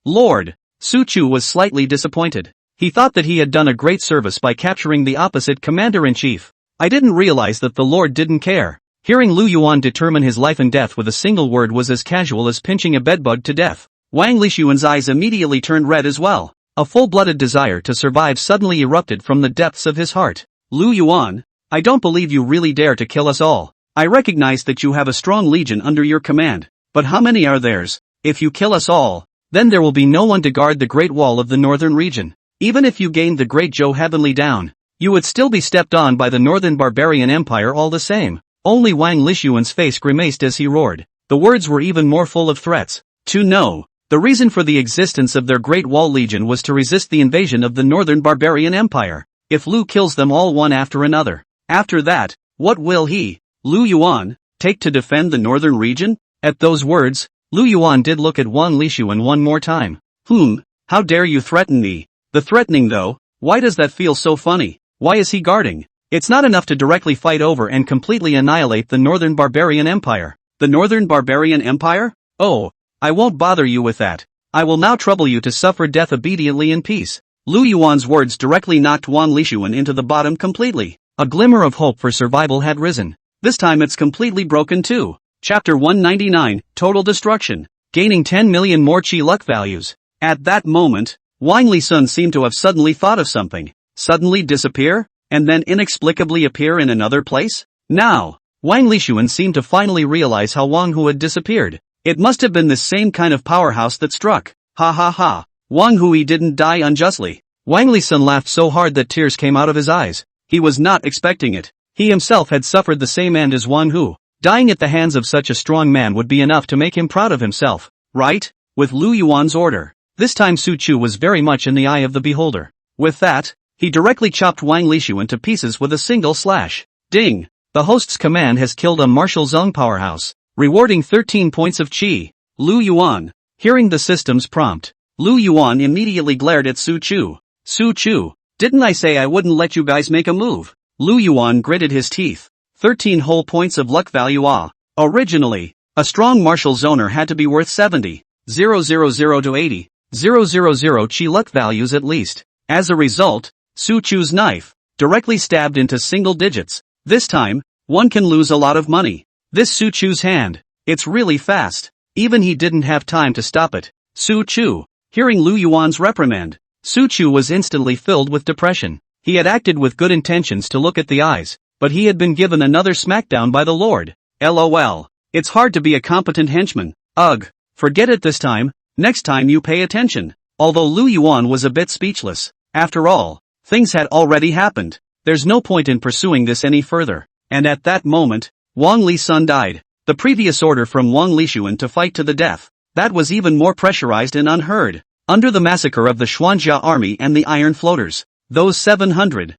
Lord. Su Chu was slightly disappointed. He thought that he had done a great service by capturing the opposite commander-in-chief. I didn't realize that the Lord didn't care. Hearing Lu Yuan determine his life and death with a single word was as casual as pinching a bedbug to death. Wang Lishuan's eyes immediately turned red as well. A full-blooded desire to survive suddenly erupted from the depths of his heart. Lu Yuan, I don't believe you really dare to kill us all. I recognize that you have a strong legion under your command, but how many are theirs? If you kill us all, then there will be no one to guard the Great Wall of the northern region. Even if you gained the Great Zhou Heavenly down, you would still be stepped on by the Northern Barbarian Empire all the same. Only Wang Lishuan's face grimaced as he roared. The words were even more full of threats. To know, the reason for the existence of their Great Wall Legion was to resist the invasion of the Northern Barbarian Empire. If Lu kills them all one after another, after that, what will he, Lu Yuan, take to defend the northern region? At those words, Lu Yuan did look at Wang Lishuan one more time. How dare you threaten me? The threatening though, why does that feel so funny? Why is he guarding? It's not enough to directly fight over and completely annihilate the Northern Barbarian Empire. The Northern Barbarian Empire? Oh, I won't bother you with that. I will now trouble you to suffer death obediently in peace. Lu Yuan's words directly knocked Wang Lishuan into the bottom completely. A glimmer of hope for survival had risen. This time it's completely broken too. Chapter 199, Total Destruction. Gaining 10 million more chi luck values. At that moment, Wang Lisun seemed to have suddenly thought of something. Suddenly disappear? And then inexplicably appear in another place? Now, Wang Lishuan seemed to finally realize how Wang Hu had disappeared. It must have been this same kind of powerhouse that struck. Ha ha ha. Wang Hui didn't die unjustly. Wang Lisun laughed so hard that tears came out of his eyes. He was not expecting it. He himself had suffered the same end as Wang Hu. Dying at the hands of such a strong man would be enough to make him proud of himself, right? With Lu Yuan's order. This time Su Chu was very much in the eye of the beholder. With that, he directly chopped Wang Lishuan to pieces with a single slash. Ding! The host's command has killed a martial zone powerhouse, rewarding 13 points of chi. Lu Yuan. Hearing the system's prompt, Lu Yuan immediately glared at Su Chu. Su Chu, didn't I say I wouldn't let you guys make a move? Lu Yuan gritted his teeth. 13 whole points of luck value. Originally, a strong martial zoner had to be worth 70,000 to 80,000 chi luck values at least. As a result, Su Chu's knife directly stabbed into single digits. This time, one can lose a lot of money. This Su Chu's hand, it's really fast. Even he didn't have time to stop it. Su Chu, hearing Lu Yuan's reprimand, Su Chu was instantly filled with depression. He had acted with good intentions to look at the eyes, but he had been given another smackdown by the Lord. LOL. It's hard to be a competent henchman. Ugh. Forget it this time. Next time you pay attention. Although Lu Yuan was a bit speechless. After all, things had already happened. There's no point in pursuing this any further. And at that moment, Wang Lisun died. The previous order from Wang Lishuan to fight to the death. That was even more pressurized and unheard. Under the massacre of the Xuanjia army and the Iron Floaters, those 700,000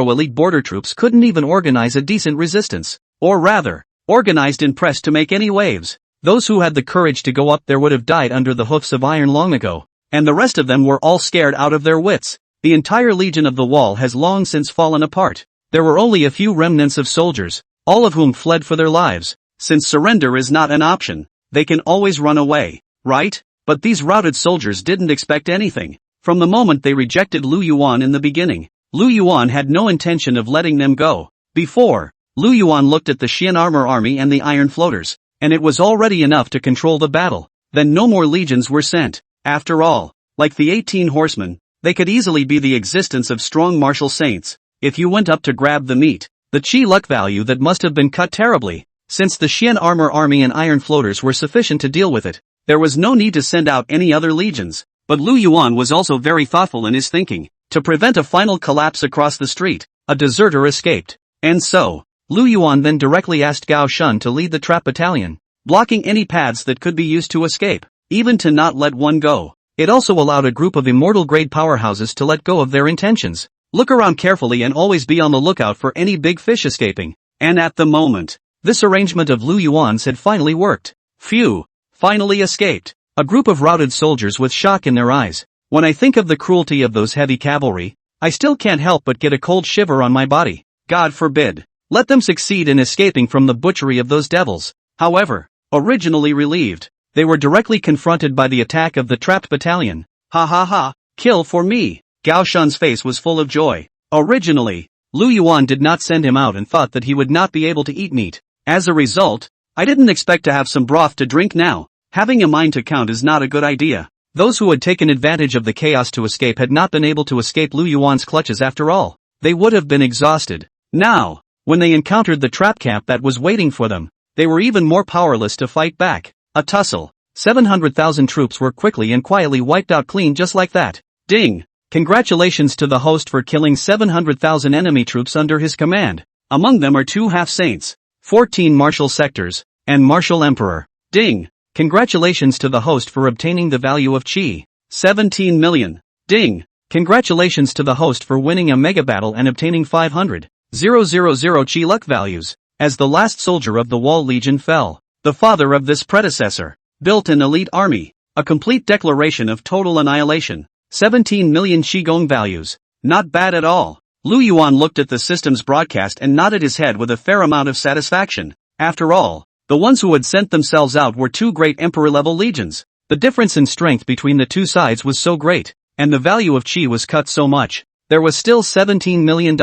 elite border troops couldn't even organize a decent resistance. Or rather, organized and pressed to make any waves. Those who had the courage to go up there would have died under the hoofs of iron long ago. And the rest of them were all scared out of their wits. The entire Legion of the Wall has long since fallen apart. There were only a few remnants of soldiers, all of whom fled for their lives. Since surrender is not an option, they can always run away, right? But these routed soldiers didn't expect anything. From the moment they rejected Lu Yuan in the beginning, Lu Yuan had no intention of letting them go. Before, Lu Yuan looked at the Xian armor army and the Iron Floaters, and it was already enough to control the battle. Then no more legions were sent. After all, like the 18 horsemen, they could easily be the existence of strong martial saints. If you went up to grab the meat, the chi luck value that must have been cut terribly, since the Xian armor army and Iron Floaters were sufficient to deal with it. There was no need to send out any other legions. But Lu Yuan was also very thoughtful in his thinking. To prevent a final collapse across the street, a deserter escaped. And so, Lu Yuan then directly asked Gao Shun to lead the trap battalion, blocking any paths that could be used to escape, even to not let one go. It also allowed a group of immortal-grade powerhouses to let go of their intentions. Look around carefully and always be on the lookout for any big fish escaping. And at the moment, this arrangement of Lu Yuan's had finally worked. Phew! Finally escaped. A group of routed soldiers with shock in their eyes. When I think of the cruelty of those heavy cavalry, I still can't help but get a cold shiver on my body. God forbid. Let them succeed in escaping from the butchery of those devils. However, originally relieved, they were directly confronted by the attack of the trapped battalion. Ha ha ha, kill for me. Gao Shun's face was full of joy. Originally, Lu Yuan did not send him out and thought that he would not be able to eat meat. As a result, I didn't expect to have some broth to drink now. Having a mind to count is not a good idea. Those who had taken advantage of the chaos to escape had not been able to escape Lu Yuan's clutches after all. They would have been exhausted. Now, when they encountered the trap camp that was waiting for them, they were even more powerless to fight back. A tussle. 700,000 troops were quickly and quietly wiped out clean just like that. Ding! Congratulations to the host for killing 700,000 enemy troops under his command. Among them are 2 half-saints, 14 martial sectors, and martial emperor. Ding! Congratulations to the host for obtaining the value of chi. 17 million. Ding! Congratulations to the host for winning a mega battle and obtaining 500,000 chi luck values. As the last soldier of the Wall Legion fell, the father of this predecessor built an elite army, a complete declaration of total annihilation. 17 million Qigong values. Not bad at all. Lu Yuan looked at the system's broadcast and nodded his head with a fair amount of satisfaction. After all, the ones who had sent themselves out were 2 great emperor-level legions. The difference in strength between the 2 sides was so great, and the value of Qi was cut so much. There was still $17 million,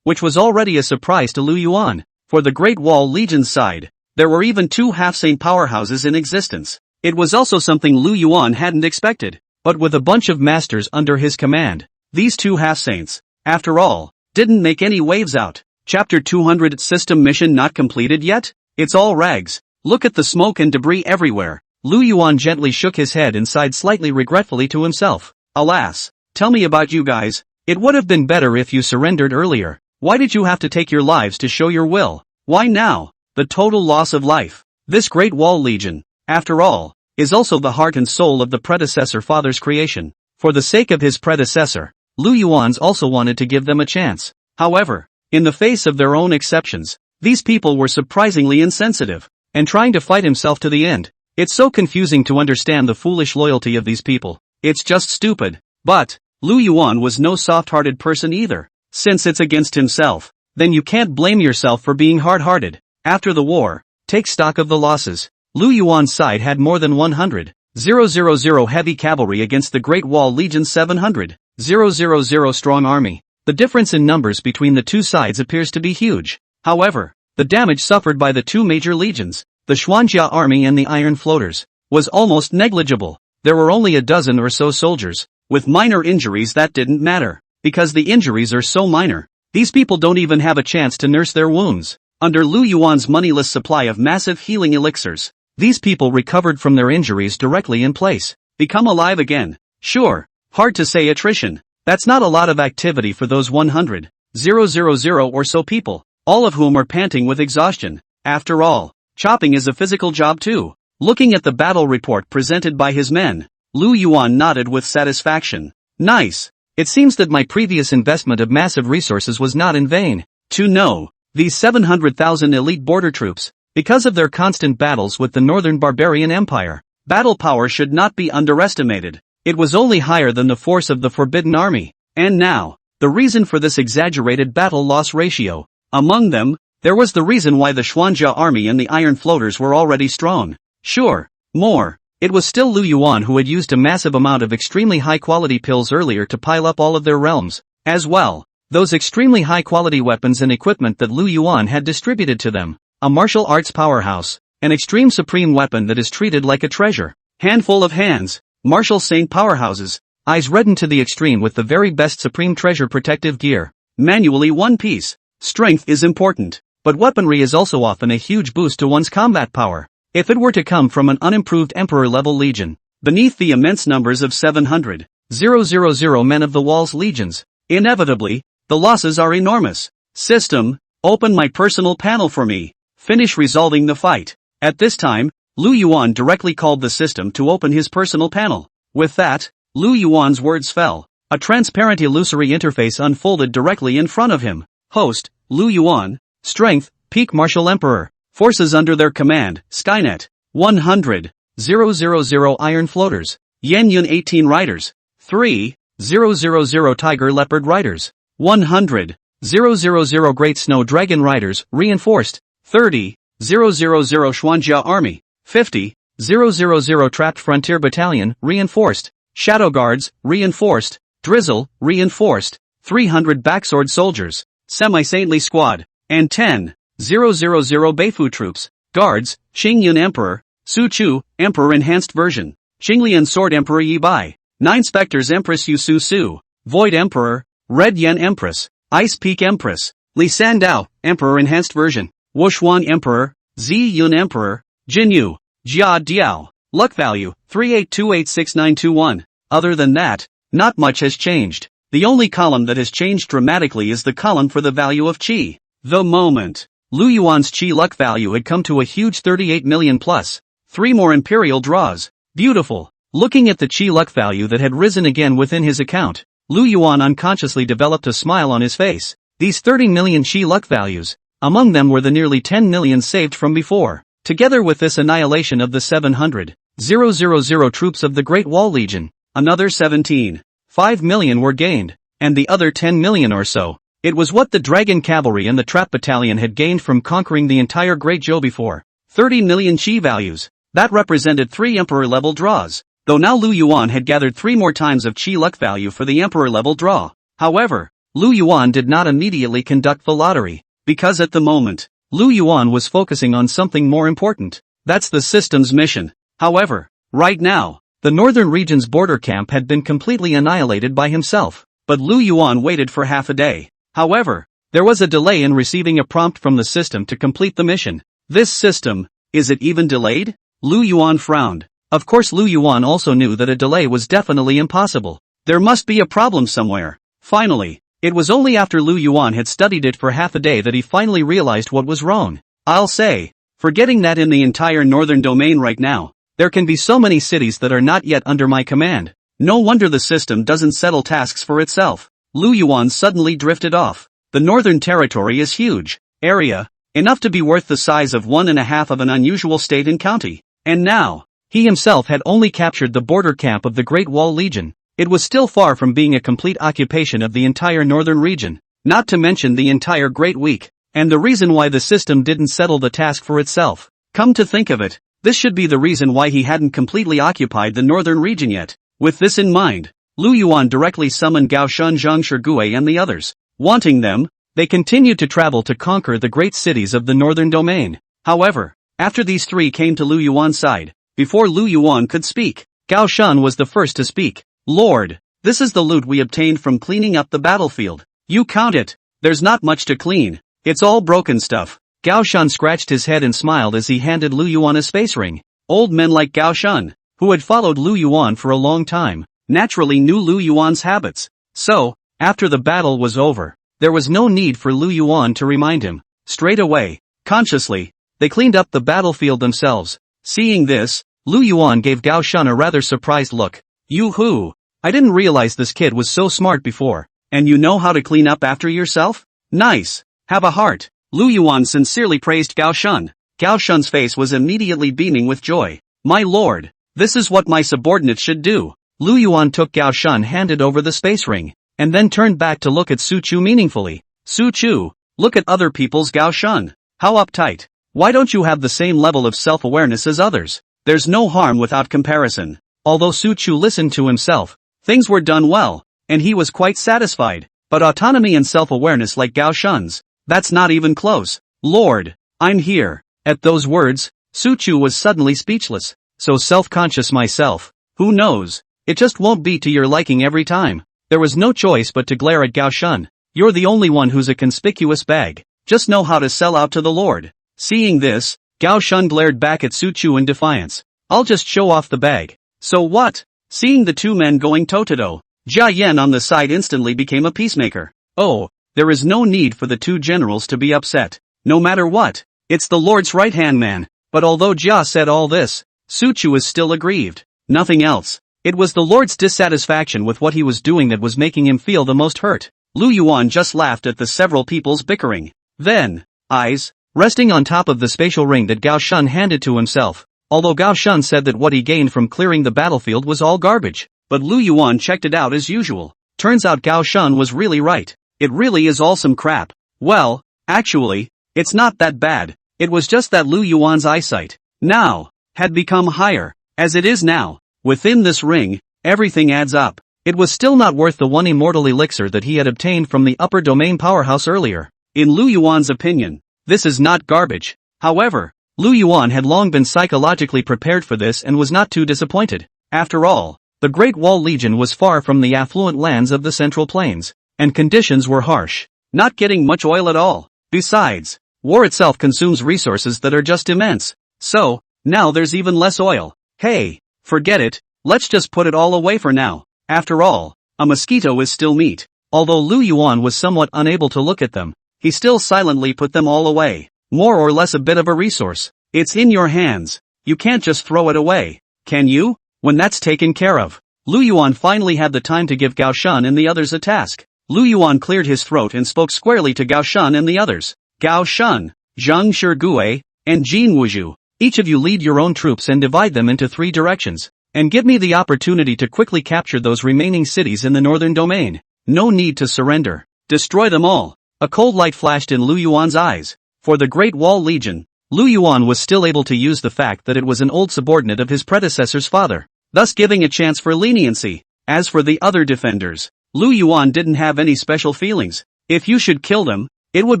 which was already a surprise to Lu Yuan. For the Great Wall Legion's side, there were even 2 half-saint powerhouses in existence. It was also something Lu Yuan hadn't expected. But with a bunch of masters under his command, these 2 half-saints, after all, didn't make any waves out. Chapter 200 System mission not completed yet? It's all rags. Look at the smoke and debris everywhere. Lu Yuan gently shook his head and sighed slightly regretfully to himself. Alas, tell me about you guys. It would have been better if you surrendered earlier. Why did you have to take your lives to show your will? Why now? The total loss of life. This Great Wall Legion, after all, is also the heart and soul of the predecessor father's creation. For the sake of his predecessor, Lu Yuan's also wanted to give them a chance. However, in the face of their own exceptions, these people were surprisingly insensitive, and trying to fight himself to the end. It's so confusing to understand the foolish loyalty of these people. It's just stupid. But, Lu Yuan was no soft-hearted person either. Since it's against himself, then you can't blame yourself for being hard-hearted. After the war, take stock of the losses. Lu Yuan's side had more than 100,000 heavy cavalry against the Great Wall Legion's 700,000 strong army. The difference in numbers between the 2 sides appears to be huge. However, the damage suffered by the 2 major legions, the Xuanjia army and the Iron Floaters, was almost negligible. There were only a dozen or so soldiers, with minor injuries that didn't matter. Because the injuries are so minor, these people don't even have a chance to nurse their wounds. Under Lu Yuan's moneyless supply of massive healing elixirs, these people recovered from their injuries directly in place. Become alive again. Sure, hard to say attrition. That's not a lot of activity for those 100,000 or so people, all of whom are panting with exhaustion. After all, chopping is a physical job too. Looking at the battle report presented by his men, Lu Yuan nodded with satisfaction. Nice. It seems that my previous investment of massive resources was not in vain. To know, these 700,000 elite border troops, because of their constant battles with the Northern Barbarian Empire, battle power should not be underestimated. It was only higher than the force of the Forbidden Army. And now, the reason for this exaggerated battle loss ratio. Among them, there was the reason why the Xuanjia army and the Iron Floaters were already strong. Sure, more. It was still Lu Yuan who had used a massive amount of extremely high-quality pills earlier to pile up all of their realms. As well, those extremely high-quality weapons and equipment that Lu Yuan had distributed to them. A martial arts powerhouse, an extreme supreme weapon that is treated like a treasure. Handful of hands, martial saint powerhouses, eyes reddened to the extreme with the very best supreme treasure protective gear. Manually one piece. Strength is important, but weaponry is also often a huge boost to one's combat power. If it were to come from an unimproved emperor-level legion, beneath the immense numbers of 700,000 men of the Wall's legions, inevitably, the losses are enormous. System, open my personal panel for me. Finish resolving the fight. At this time, Lu Yuan directly called the system to open his personal panel. With that, Lu Yuan's words fell. A transparent illusory interface unfolded directly in front of him. Host, Lu Yuan. Strength, Peak Martial Emperor. Forces under their command, Skynet. 100. 000 iron floaters, Yan Yun 18 riders, 3,000 tiger leopard riders, 100,000 great snow dragon riders, reinforced, 30,000 Xuanjia army, 50,000 trapped frontier battalion, reinforced, shadow guards, reinforced, drizzle, reinforced, 300 backsword soldiers, semi-saintly squad, and 10,000 Beifu troops, guards, Qingyun Emperor, Su Chu, Emperor enhanced version, Qinglian Sword Emperor Yi Bai, 9 Spectres Empress Yu Su Su, Void Emperor, Red Yen Empress, Ice Peak Empress, Li Sandao, Emperor enhanced version, Wushuan Emperor, Zi Yun Emperor, Jinyu, Jia Diao, luck value, 38286921. Other than that, not much has changed. The only column that has changed dramatically is the column for the value of qi. The moment Lu Yuan's qi luck value had come to a huge 38 million plus. 3 more imperial draws. Beautiful. Looking at the qi luck value that had risen again within his account, Lu Yuan unconsciously developed a smile on his face. These 30 million qi luck values, among them were the nearly 10 million saved from before. Together with this annihilation of the 700,000 troops of the Great Wall Legion, another 17.5 million were gained, and the other 10 million or so. It was what the Dragon Cavalry and the Trap Battalion had gained from conquering the entire Great Zhou before. 30 million qi values. That represented 3 Emperor-level draws, though now Lu Yuan had gathered 3 more times of qi luck value for the Emperor-level draw. However, Lu Yuan did not immediately conduct the lottery, because at the moment, Lu Yuan was focusing on something more important. That's the system's mission. However, right now, the northern region's border camp had been completely annihilated by himself, but Lu Yuan waited for half a day. However, there was a delay in receiving a prompt from the system to complete the mission. This system, is it even delayed? Lu Yuan frowned. Of course Lu Yuan also knew that a delay was definitely impossible. There must be a problem somewhere. Finally, it was only after Lu Yuan had studied it for half a day that he finally realized what was wrong. I'll say, forgetting that in the entire northern domain right now, there can be so many cities that are not yet under my command. No wonder the system doesn't settle tasks for itself. Lu Yuan suddenly drifted off. The northern territory is huge. Area, enough to be worth the size of 1.5 of an unusual state and county. And now, he himself had only captured the border camp of the Great Wall Legion. It was still far from being a complete occupation of the entire northern region, not to mention the entire Great Week, and the reason why the system didn't settle the task for itself. Come to think of it, this should be the reason why he hadn't completely occupied the northern region yet. With this in mind, Lu Yuan directly summoned Gao Shun, Zhang Shigui and the others. Wanting them, they continued to travel to conquer the great cities of the northern domain. However, after these 3 came to Lu Yuan's side, before Lu Yuan could speak, Gao Shun was the first to speak. Lord, this is the loot we obtained from cleaning up the battlefield. You count it. There's not much to clean. It's all broken stuff. Gao Shun scratched his head and smiled as he handed Lu Yuan a space ring. Old men like Gao Shun, who had followed Lu Yuan for a long time, naturally knew Lu Yuan's habits. So, after the battle was over, there was no need for Lu Yuan to remind him. Straight away, consciously, they cleaned up the battlefield themselves. Seeing this, Lu Yuan gave Gao Shun a rather surprised look. Yoo-hoo! I didn't realize this kid was so smart before. And you know how to clean up after yourself? Nice! Have a heart! Lu Yuan sincerely praised Gao Shun. Gao Shun's face was immediately beaming with joy. My lord! This is what my subordinates should do. Lu Yuan took Gao Shun, handed over the space ring, and then turned back to look at Su Chu meaningfully. Su Chu, look at other people's Gao Shun. How uptight. Why don't you have the same level of self-awareness as others? There's no harm without comparison. Although Su Chu listened to himself, things were done well, and he was quite satisfied. But autonomy and self-awareness like Gao Shun's, that's not even close. Lord, I'm here. At those words, Su Chu was suddenly speechless. So self-conscious myself. Who knows? It just won't be to your liking every time. There was no choice but to glare at Gao Shun. You're the only one who's a conspicuous bag. Just know how to sell out to the Lord. Seeing this, Gao Shun glared back at Su Chu in defiance. I'll just show off the bag. So what? Seeing the 2 men going toe-to-toe, Jia Yan on the side instantly became a peacemaker. Oh, there is no need for the 2 generals to be upset. No matter what, it's the Lord's right-hand man. But although Jia said all this, Su Chu is still aggrieved. Nothing else. It was the Lord's dissatisfaction with what he was doing that was making him feel the most hurt. Lu Yuan just laughed at the several people's bickering. Then, eyes, resting on top of the spatial ring that Gao Shun handed to himself, although Gao Shun said that what he gained from clearing the battlefield was all garbage. But Lu Yuan checked it out as usual. Turns out Gao Shun was really right. It really is all some crap. Well, actually, it's not that bad. It was just that Lu Yuan's eyesight, now, had become higher. As it is now, within this ring, everything adds up. It was still not worth the one immortal elixir that he had obtained from the upper domain powerhouse earlier. In Lu Yuan's opinion, this is not garbage. However, Lu Yuan had long been psychologically prepared for this and was not too disappointed. After all, the Great Wall Legion was far from the affluent lands of the Central Plains, and conditions were harsh, not getting much oil at all. Besides, war itself consumes resources that are just immense. So, now there's even less oil. Hey, forget it, let's just put it all away for now. After all, a mosquito is still meat. Although Lu Yuan was somewhat unable to look at them, he still silently put them all away. More or less a bit of a resource. It's in your hands. You can't just throw it away, can you? When that's taken care of, Lu Yuan finally had the time to give Gao Shun and the others a task. Lu Yuan cleared his throat and spoke squarely to Gao Shun and the others. Gao Shun, Zhang Shigui, and Jin Wuzhu, each of you lead your own troops and divide them into 3 directions, and give me the opportunity to quickly capture those remaining cities in the northern domain. No need to surrender. Destroy them all. A cold light flashed in Lu Yuan's eyes. For the Great Wall Legion, Lu Yuan was still able to use the fact that it was an old subordinate of his predecessor's father, thus giving a chance for leniency. As for the other defenders, Lu Yuan didn't have any special feelings. If you should kill them, it would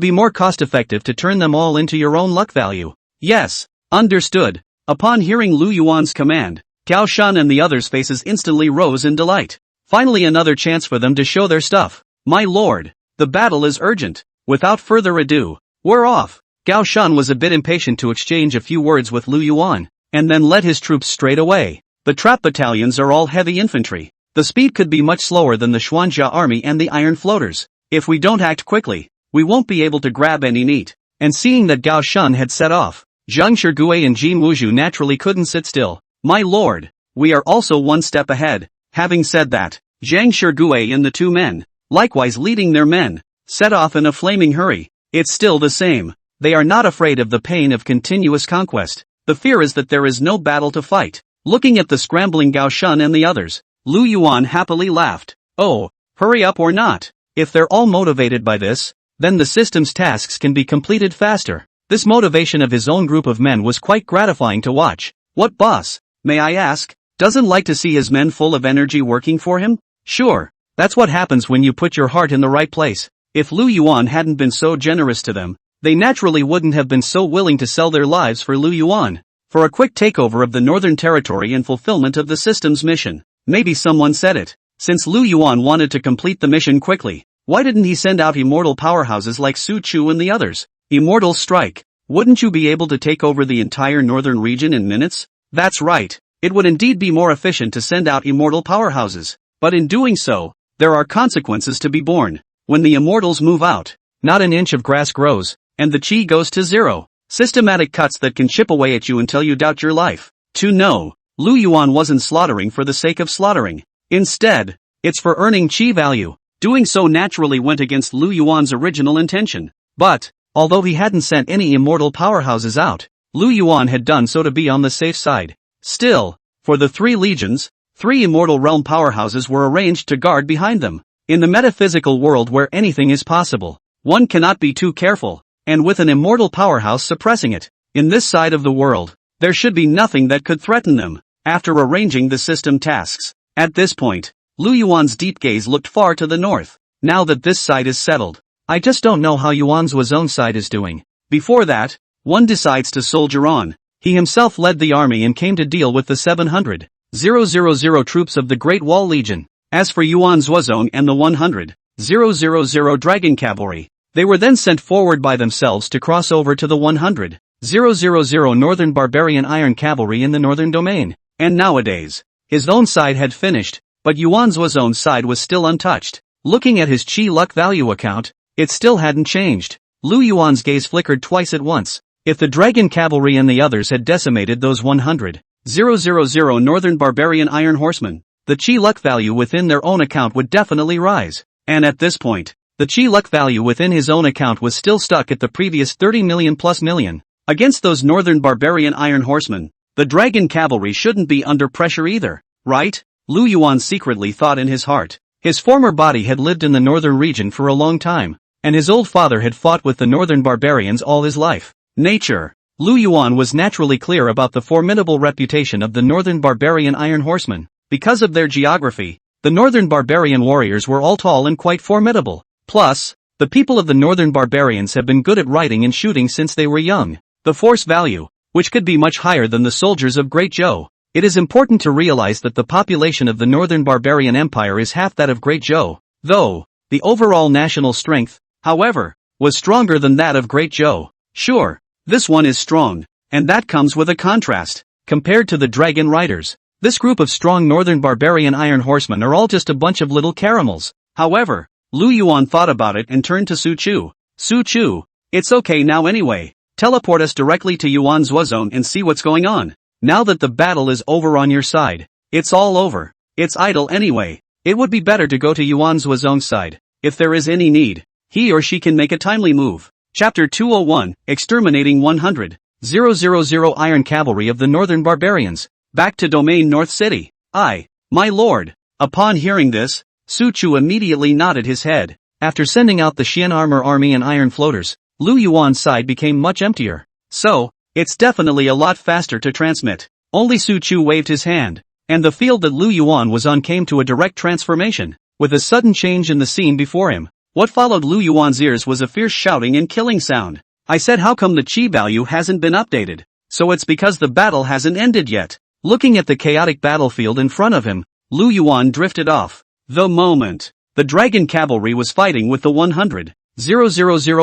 be more cost-effective to turn them all into your own luck value. Yes, understood. Upon hearing Lu Yuan's command, Gao Shun and the others' faces instantly rose in delight. Finally another chance for them to show their stuff. My lord, the battle is urgent. Without further ado, we're off. Gao Shun was a bit impatient to exchange a few words with Lu Yuan, and then led his troops straight away. The trap battalions are all heavy infantry. The speed could be much slower than the Xuanjia army and the iron floaters. If we don't act quickly, we won't be able to grab any meat. And seeing that Gao Shun had set off, Zhang Shigui and Jin Wuzhu naturally couldn't sit still. My lord, we are also one step ahead. Having said that, Zhang Shigui and the 2 men, likewise leading their men, set off in a flaming hurry. It's still the same. They are not afraid of the pain of continuous conquest. The fear is that there is no battle to fight. Looking at the scrambling Gao Shun and the others, Lu Yuan happily laughed. Oh, hurry up or not. If they're all motivated by this, then the system's tasks can be completed faster. This motivation of his own group of men was quite gratifying to watch. What boss, may I ask, doesn't like to see his men full of energy working for him? Sure, that's what happens when you put your heart in the right place. If Lu Yuan hadn't been so generous to them, they naturally wouldn't have been so willing to sell their lives for Lu Yuan. For a quick takeover of the northern territory and fulfillment of the system's mission. Maybe someone said it. Since Lu Yuan wanted to complete the mission quickly, why didn't he send out immortal powerhouses like Su Chu and the others? Immortal strike. Wouldn't you be able to take over the entire northern region in minutes? That's right. It would indeed be more efficient to send out immortal powerhouses. But in doing so, there are consequences to be borne. When the immortals move out, not an inch of grass grows, and the chi goes to 0. Systematic cuts that can chip away at you until you doubt your life. No, Lu Yuan wasn't slaughtering for the sake of slaughtering. Instead, it's for earning chi value. Doing so naturally went against Lu Yuan's original intention. But, although he hadn't sent any immortal powerhouses out, Lu Yuan had done so to be on the safe side. Still, for the 3 legions, 3 immortal realm powerhouses were arranged to guard behind them. In the metaphysical world where anything is possible, one cannot be too careful, and with an immortal powerhouse suppressing it, in this side of the world, there should be nothing that could threaten them. After arranging the system tasks, at this point, Lu Yuan's deep gaze looked far to the north. Now that this side is settled, I just don't know how Yuan's own side is doing. Before that, one decides to soldier on. He himself led the army and came to deal with the 700,000 troops of the Great Wall Legion. As for Yuan's own and the 100,000 dragon cavalry, they were then sent forward by themselves to cross over to the 100,000 northern barbarian iron cavalry in the northern domain. And nowadays, his own side had finished, but Yuan's own side was still untouched. Looking at his chi luck value account, it still hadn't changed. Lu Yuan's gaze flickered twice at once. If the dragon cavalry and the others had decimated those 100,000 northern barbarian iron horsemen, the chi luck value within their own account would definitely rise. And at this point, the chi luck value within his own account was still stuck at the previous 30 million plus million. Against those northern barbarian iron horsemen, The dragon cavalry shouldn't be under pressure either, right? Lu Yuan secretly thought in his heart. His former body had lived in the northern region for a long time, and his old father had fought with the northern barbarians all his life. Nature. Lu Yuan was naturally clear about the formidable reputation of the northern barbarian Iron Horsemen. Because of their geography, the northern barbarian warriors were all tall and quite formidable. Plus, the people of the northern barbarians have been good at riding and shooting since they were young. The force value, which could be much higher than the soldiers of Great Zhou. It is important to realize that the population of the northern barbarian empire is half that of Great Zhou, though the overall national strength, however, was stronger than that of Great Zhou. Sure, this one is strong, and that comes with a contrast. Compared to the dragon riders, this group of strong northern barbarian iron horsemen are all just a bunch of little caramels. However, Lu Yuan thought about it and turned to Su Chu. Su Chu, it's okay now anyway. Teleport us directly to Yuan's zone and see what's going on. Now that the battle is over on your side, it's all over. It's idle anyway. It would be better to go to Yuan's zone's side. If there is any need, he or she can make a timely move. Chapter 201, Exterminating 100,000 Iron Cavalry of the Northern Barbarians. Back to Domain North City. My lord. Upon hearing this, Su Chu immediately nodded his head. After sending out the Xian armor army and iron floaters, Lu Yuan's side became much emptier. So, it's definitely a lot faster to transmit. Only Su Chu waved his hand, and the field that Lu Yuan was on came to a direct transformation. With a sudden change in the scene before him, what followed Lu Yuan's ears was a fierce shouting and killing sound. I said, how come the chi value hasn't been updated? So it's because the battle hasn't ended yet. Looking at the chaotic battlefield in front of him, Lu Yuan drifted off. The moment the dragon cavalry was fighting with the 100,000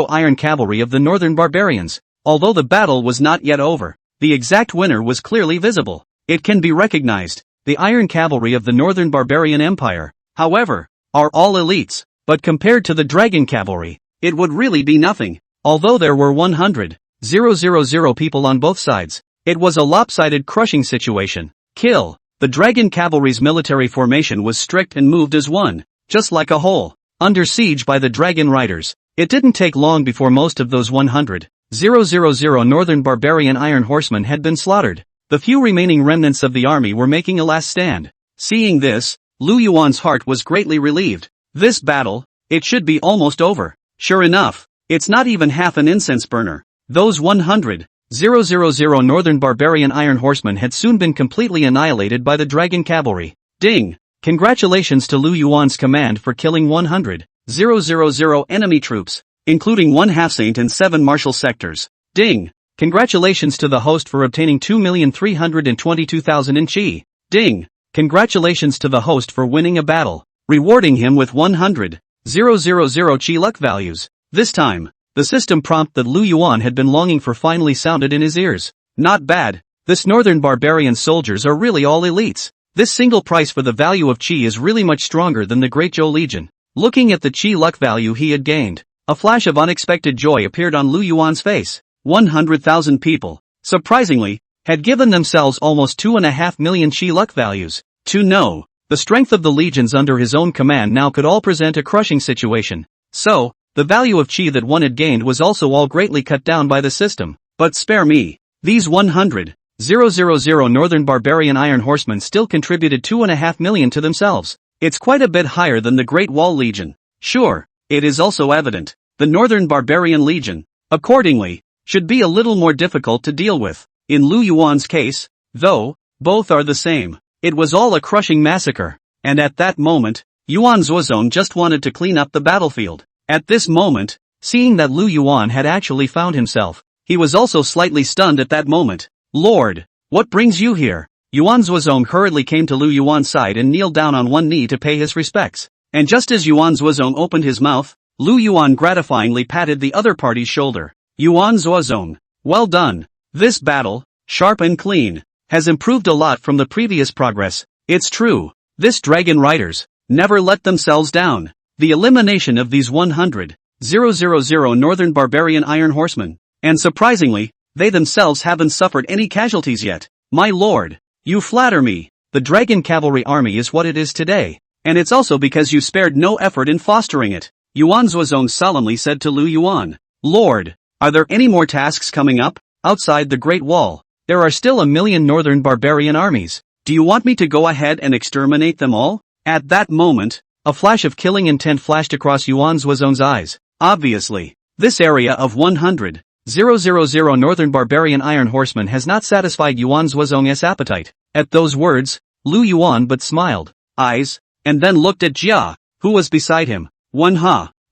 Iron Cavalry of the Northern Barbarians. Although the battle was not yet over, the exact winner was clearly visible. It can be recognized. The Iron Cavalry of the Northern Barbarian Empire, however, are all elites, but compared to the Dragon Cavalry, it would really be nothing. Although there were 100,000 people on both sides, it was a lopsided crushing situation. Kill. The Dragon Cavalry's military formation was strict and moved as one, just like a whole. Under siege by the Dragon Riders, it didn't take long before most of those 100,000 Northern Barbarian Iron Horsemen had been slaughtered. The few remaining remnants of the army were making a last stand. Seeing this, Lu Yuan's heart was greatly relieved. This battle, it should be almost over. Sure enough, it's not even half an incense burner. Those 100,000 Northern Barbarian Iron Horsemen had soon been completely annihilated by the Dragon Cavalry. Ding! Congratulations to Lu Yuan's command for killing 100,000 enemy troops, including 1 half-saint and 7 martial sectors. Ding! Congratulations to the host for obtaining 2,322,000 in chi. Ding! Congratulations to the host for winning a battle, rewarding him with 100,000 chi luck values. This time, the system prompt that Lu Yuan had been longing for finally sounded in his ears. Not bad. This northern barbarian soldiers are really all elites. This single price for the value of chi is really much stronger than the Great Zhou Legion. Looking at the chi luck value he had gained, a flash of unexpected joy appeared on Lu Yuan's face. 100,000 people, surprisingly, had given themselves almost 2.5 million chi luck values. To know the strength of the legions under his own command now could all present a crushing situation. So, the value of chi that one had gained was also all greatly cut down by the system. But spare me. These 100,000 Northern Barbarian Iron Horsemen still contributed 2.5 million to themselves. It's quite a bit higher than the Great Wall Legion. Sure, it is also evident, the Northern Barbarian Legion, accordingly, should be a little more difficult to deal with. In Lu Yuan's case, though, both are the same. It was all a crushing massacre. And at that moment, Yuan's zone just wanted to clean up the battlefield. At this moment, seeing that Lu Yuan had actually found himself, he was also slightly stunned at that moment. Lord, what brings you here? Yuan Zuozong hurriedly came to Lu Yuan's side and kneeled down on one knee to pay his respects. And just as Yuan Zuozong opened his mouth, Lu Yuan gratifyingly patted the other party's shoulder. Yuan Zuozong, well done. This battle, sharp and clean, has improved a lot from the previous progress. It's true, this dragon riders never let themselves down. The elimination of these 100,000 Northern Barbarian Iron Horsemen, and surprisingly, they themselves haven't suffered any casualties yet. My lord, you flatter me. The Dragon Cavalry Army is what it is today, and it's also because you spared no effort in fostering it. Yuan Zuozong solemnly said to Lu Yuan, Lord, are there any more tasks coming up, outside the Great Wall? There are still a million northern barbarian armies. Do you want me to go ahead and exterminate them all? At that moment, a flash of killing intent flashed across Yuan Zuozong's eyes. Obviously, this area of 100,000 northern barbarian iron horsemen has not satisfied Yuan Zuozong's appetite. At those words, Lu Yuan but smiled, eyes, and then looked at Jia, who was beside him.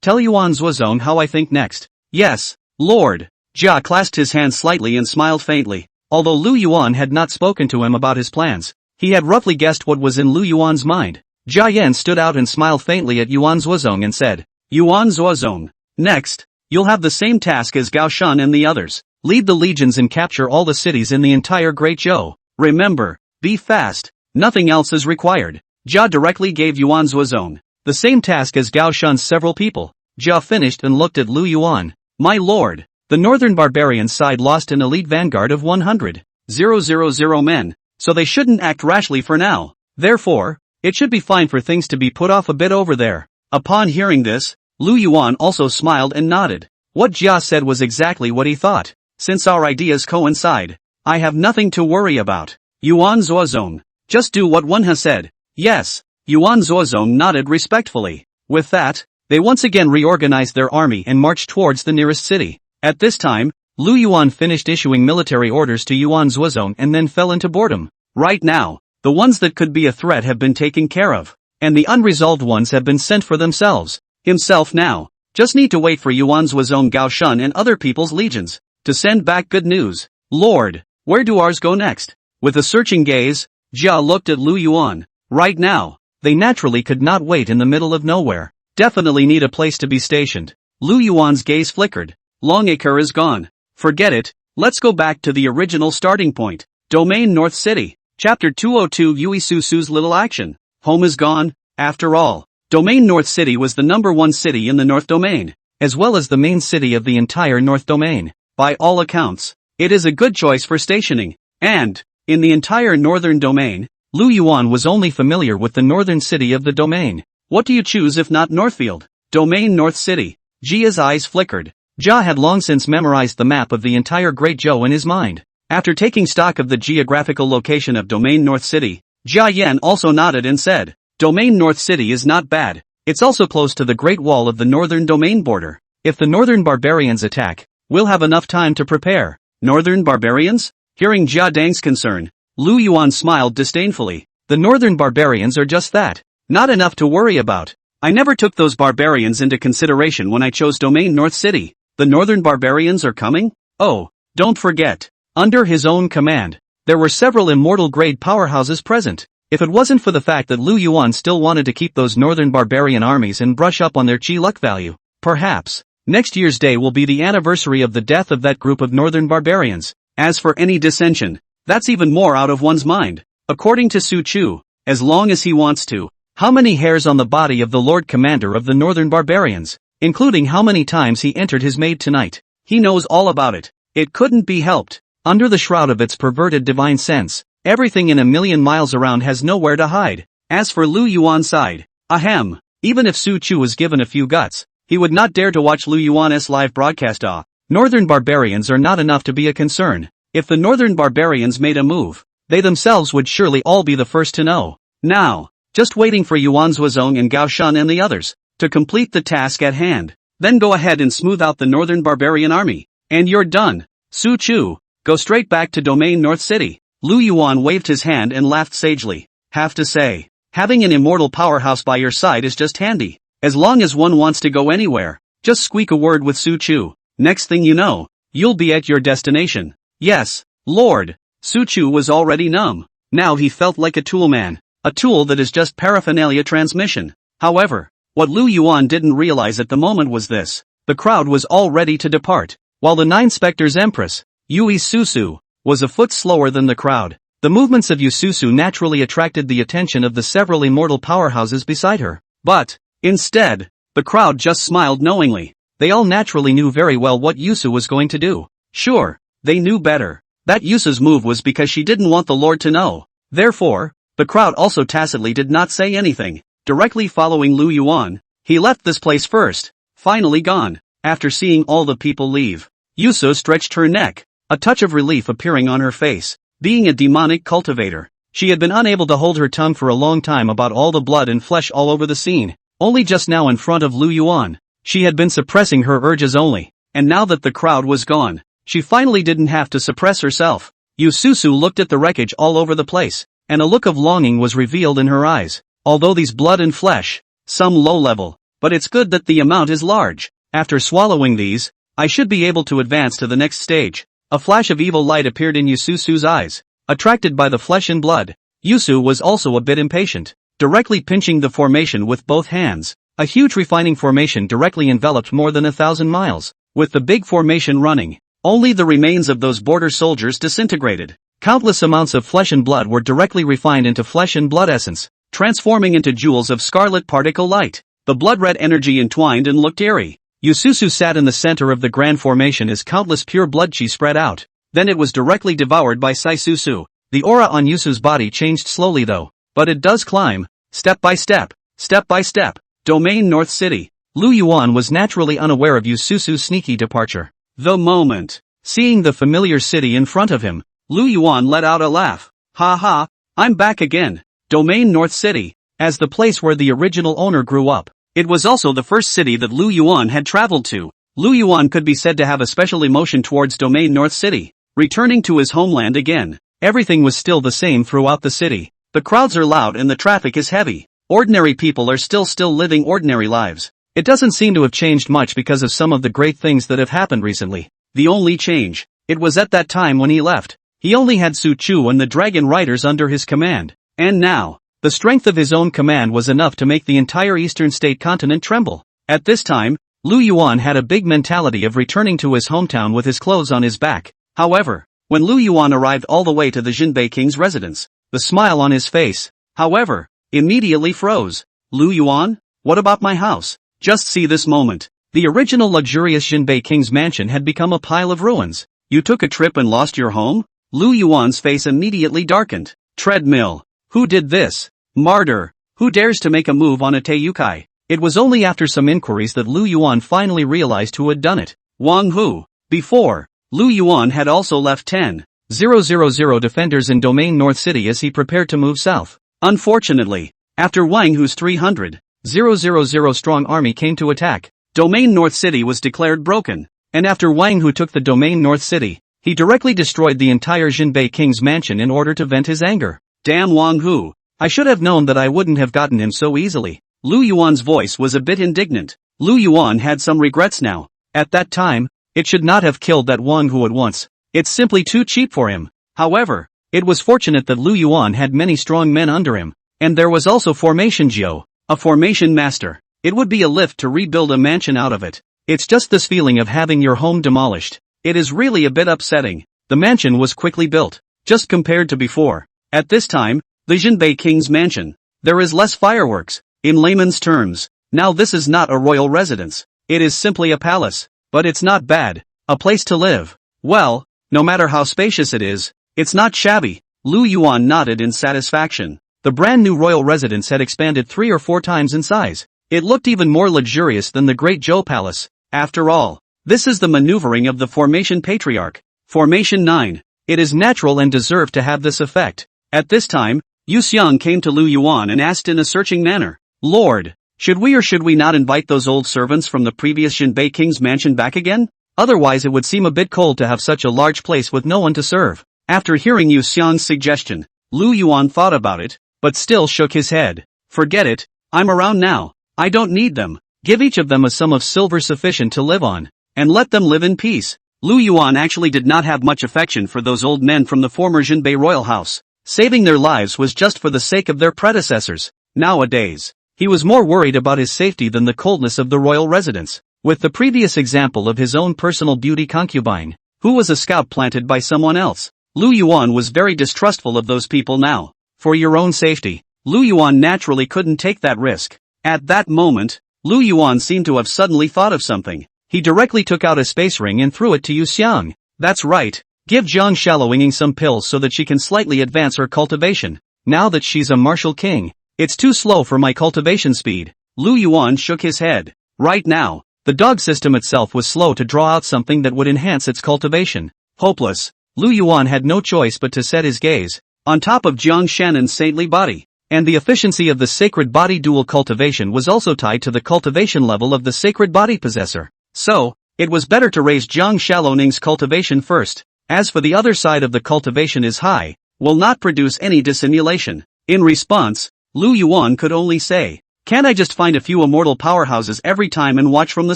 Tell Yuan Zuozong how I think next. Yes, Lord. Jia clasped his hands slightly and smiled faintly. Although Lu Yuan had not spoken to him about his plans, he had roughly guessed what was in Lu Yuan's mind. Jia Yan stood out and smiled faintly at Yuan Zuozong and said, Yuan Zuozong, next, you'll have the same task as Gao Shan and the others. Lead the legions and capture all the cities in the entire Great Zhou. Remember, be fast, nothing else is required. Jia directly gave Yuan Zuozong the same task as Gao Shan's several people. Jia finished and looked at Lu Yuan. My lord, the northern barbarian side lost an elite vanguard of 100,000 men, so they shouldn't act rashly for now. Therefore, it should be fine for things to be put off a bit over there. Upon hearing this, Lu Yuan also smiled and nodded. What Jia said was exactly what he thought. Since our ideas coincide, I have nothing to worry about. Yuan Zuozong, just do what one has said. Yes. Yuan Zuozong nodded respectfully. With that, they once again reorganized their army and marched towards the nearest city. At this time, Lu Yuan finished issuing military orders to Yuan Zuozong and then fell into boredom. Right now, the ones that could be a threat have been taken care of, and the unresolved ones have been sent for themselves. Himself now, just need to wait for Yuan Zuozong, Gao Shan and other people's legions to send back good news. Lord, where do ours go next? With a searching gaze, Jia looked at Lu Yuan. Right now, they naturally could not wait in the middle of nowhere. Definitely need a place to be stationed. Lu Yuan's gaze flickered. Longacre is gone. Forget it, let's go back to the original starting point. Domain North City. Chapter 202 Yui Susu's Little Action. Home is gone, after all. Domain North City was the #1 city in the North Domain, as well as the main city of the entire North Domain. By all accounts, it is a good choice for stationing. And, in the entire Northern Domain, Lu Yuan was only familiar with the northern city of the domain. What do you choose if not Northfield? Domain North City. Jia's eyes flickered. Jia had long since memorized the map of the entire Great Zhou in his mind. After taking stock of the geographical location of Domain North City, Jia Yan also nodded and said, Domain North City is not bad. It's also close to the Great Wall of the Northern Domain border. If the Northern Barbarians attack, we'll have enough time to prepare. Northern Barbarians? Hearing Jia Dang's concern, Lu Yuan smiled disdainfully. The Northern Barbarians are just that. Not enough to worry about. I never took those barbarians into consideration when I chose Domain North City. The Northern Barbarians are coming? Oh, don't forget. Under his own command, there were several immortal-grade powerhouses present. If it wasn't for the fact that Lu Yuan still wanted to keep those Northern Barbarian armies and brush up on their chi luck value, perhaps, next year's day will be the anniversary of the death of that group of Northern Barbarians. As for any dissension, that's even more out of one's mind. According to Su Chu, as long as he wants to. How many hairs on the body of the Lord Commander of the Northern Barbarians, including how many times he entered his maid tonight? He knows all about it. It couldn't be helped. Under the shroud of its perverted divine sense, everything in a million miles around has nowhere to hide. As for Lu Yuan's side, ahem, even if Su Chu was given a few guts, he would not dare to watch Lu Yuan's live broadcast. Northern Barbarians are not enough to be a concern. If the Northern Barbarians made a move, they themselves would surely all be the first to know. Now, just waiting for Yuan Zuozong and Gao Shan and the others to complete the task at hand. Then go ahead and smooth out the Northern Barbarian army. And you're done. Su Chu, go straight back to Domain North City. Lu Yuan waved his hand and laughed sagely. Have to say, having an immortal powerhouse by your side is just handy. As long as one wants to go anywhere, just squeak a word with Su Chu. Next thing you know, you'll be at your destination. Yes, Lord. Su Chu was already numb. Now he felt like a tool man. A tool that is just paraphernalia transmission. However, what Lu Yuan didn't realize at the moment was this. The crowd was all ready to depart, while the 9 specters Empress, Yui Susu, was a foot slower than the crowd. The movements of Yu Susu naturally attracted the attention of the several immortal powerhouses beside her. But, instead, the crowd just smiled knowingly. They all naturally knew very well what Yusu was going to do. Sure, they knew better. That Yusu's move was because she didn't want the Lord to know. Therefore, the crowd also tacitly did not say anything. Directly following Lu Yuan, he left this place first. Finally gone. After seeing all the people leave, Yusu stretched her neck. a touch of relief appearing on her face. Being a demonic cultivator, she had been unable to hold her tongue for a long time about all the blood and flesh all over the scene. Only just now in front of Lu Yuan, she had been suppressing her urges only, and now that the crowd was gone, she finally didn't have to suppress herself. Yu Susu looked at the wreckage all over the place, and a look of longing was revealed in her eyes. Although these blood and flesh, some low level, but it's good that the amount is large. After swallowing these, I should be able to advance to the next stage. A flash of evil light appeared in Yususu's eyes. Attracted by the flesh and blood, Yusu was also a bit impatient. Directly pinching the formation with both hands, a huge refining formation directly enveloped more than 1,000 miles. With the big formation running, only the remains of those border soldiers disintegrated. Countless amounts of flesh and blood were directly refined into flesh and blood essence, transforming into jewels of scarlet particle light. The blood-red energy entwined and looked eerie. Yususu sat in the center of the grand formation as countless pure blood chi spread out. Then it was directly devoured by Saisusu. The aura on Yusu's body changed slowly though, but it does climb, step by step, step by step. Domain North City. Lu Yuan was naturally unaware of Yususu's sneaky departure. The moment, seeing the familiar city in front of him, Lu Yuan let out a laugh. Ha ha, I'm back again. Domain North City, as the place where the original owner grew up. It was also the first city that Lu Yuan had traveled to. Lu Yuan could be said to have a special emotion towards Domain North City. Returning to his homeland again, everything was still the same throughout the city. The crowds are loud and the traffic is heavy. Ordinary people are still living ordinary lives. It doesn't seem to have changed much because of some of the great things that have happened recently. The only change, it was at that time when he left. He only had Su Chu and the dragon riders under his command. And now, the strength of his own command was enough to make the entire eastern state continent tremble. At this time, Lu Yuan had a big mentality of returning to his hometown with his clothes on his back. However, when Lu Yuan arrived all the way to the Jinbei King's residence, the smile on his face, however, immediately froze. Lu Yuan? What about my house? Just see this moment. The original luxurious Jinbei King's mansion had become a pile of ruins. You took a trip and lost your home? Lu Yuan's face immediately darkened. Treadmill. Who did this? Martyr. Who dares to make a move on a Teiyukai? It was only after some inquiries that Lu Yuan finally realized who had done it. Wang Hu. Before, Lu Yuan had also left 10,000 defenders in Domain North City as he prepared to move south. Unfortunately, after Wang Hu's 300,000 strong army came to attack, Domain North City was declared broken. And after Wang Hu took the Domain North City, he directly destroyed the entire Jinbei King's mansion in order to vent his anger. Damn Wang Hu. I should have known that I wouldn't have gotten him so easily. Lu Yuan's voice was a bit indignant. Lu Yuan had some regrets now. At that time, it should not have killed that Wang Hu at once. It's simply too cheap for him. However, it was fortunate that Lu Yuan had many strong men under him. And there was also Formation Jiu, a formation master. It would be a lift to rebuild a mansion out of it. It's just this feeling of having your home demolished. It is really a bit upsetting. The mansion was quickly built, just compared to before. At this time, the Jinbei King's mansion, there is less fireworks. In layman's terms, now this is not a royal residence. It is simply a palace. But it's not bad. A place to live. Well, no matter how spacious it is, it's not shabby. Lu Yuan nodded in satisfaction. The brand new royal residence had expanded 3 or 4 times in size. It looked even more luxurious than the Great Zhou Palace. After all, this is the maneuvering of the Formation Patriarch. Formation 9. It is natural and deserved to have this effect. At this time, Yu Xiang came to Lu Yuan and asked in a searching manner, Lord, should we or should we not invite those old servants from the previous Jinbei King's mansion back again? Otherwise it would seem a bit cold to have such a large place with no one to serve. After hearing Yu Xiang's suggestion, Lu Yuan thought about it, but still shook his head. Forget it, I'm around now. I don't need them. Give each of them a sum of silver sufficient to live on, and let them live in peace. Lu Yuan actually did not have much affection for those old men from the former Jinbei royal house. Saving their lives was just for the sake of their predecessors. Nowadays, he was more worried about his safety than the coldness of the royal residence. With the previous example of his own personal beauty concubine, who was a scout planted by someone else, Lu Yuan was very distrustful of those people now. For your own safety, Lu Yuan naturally couldn't take that risk. At that moment, Lu Yuan seemed to have suddenly thought of something. He directly took out a space ring and threw it to Yu Xiang. That's right. Give Jiang Shallowinging some pills so that she can slightly advance her cultivation. Now that she's a martial king, it's too slow for my cultivation speed. Lu Yuan shook his head. Right now, the dog system itself was slow to draw out something that would enhance its cultivation. Hopeless, Lu Yuan had no choice but to set his gaze on top of Jiang Shannon's saintly body. And the efficiency of the sacred body dual cultivation was also tied to the cultivation level of the sacred body possessor. So, it was better to raise Jiang Shaloning's cultivation first. As for the other side of the cultivation is high, will not produce any dissimulation. In response, Lu Yuan could only say, "Can't I just find a few immortal powerhouses every time and watch from the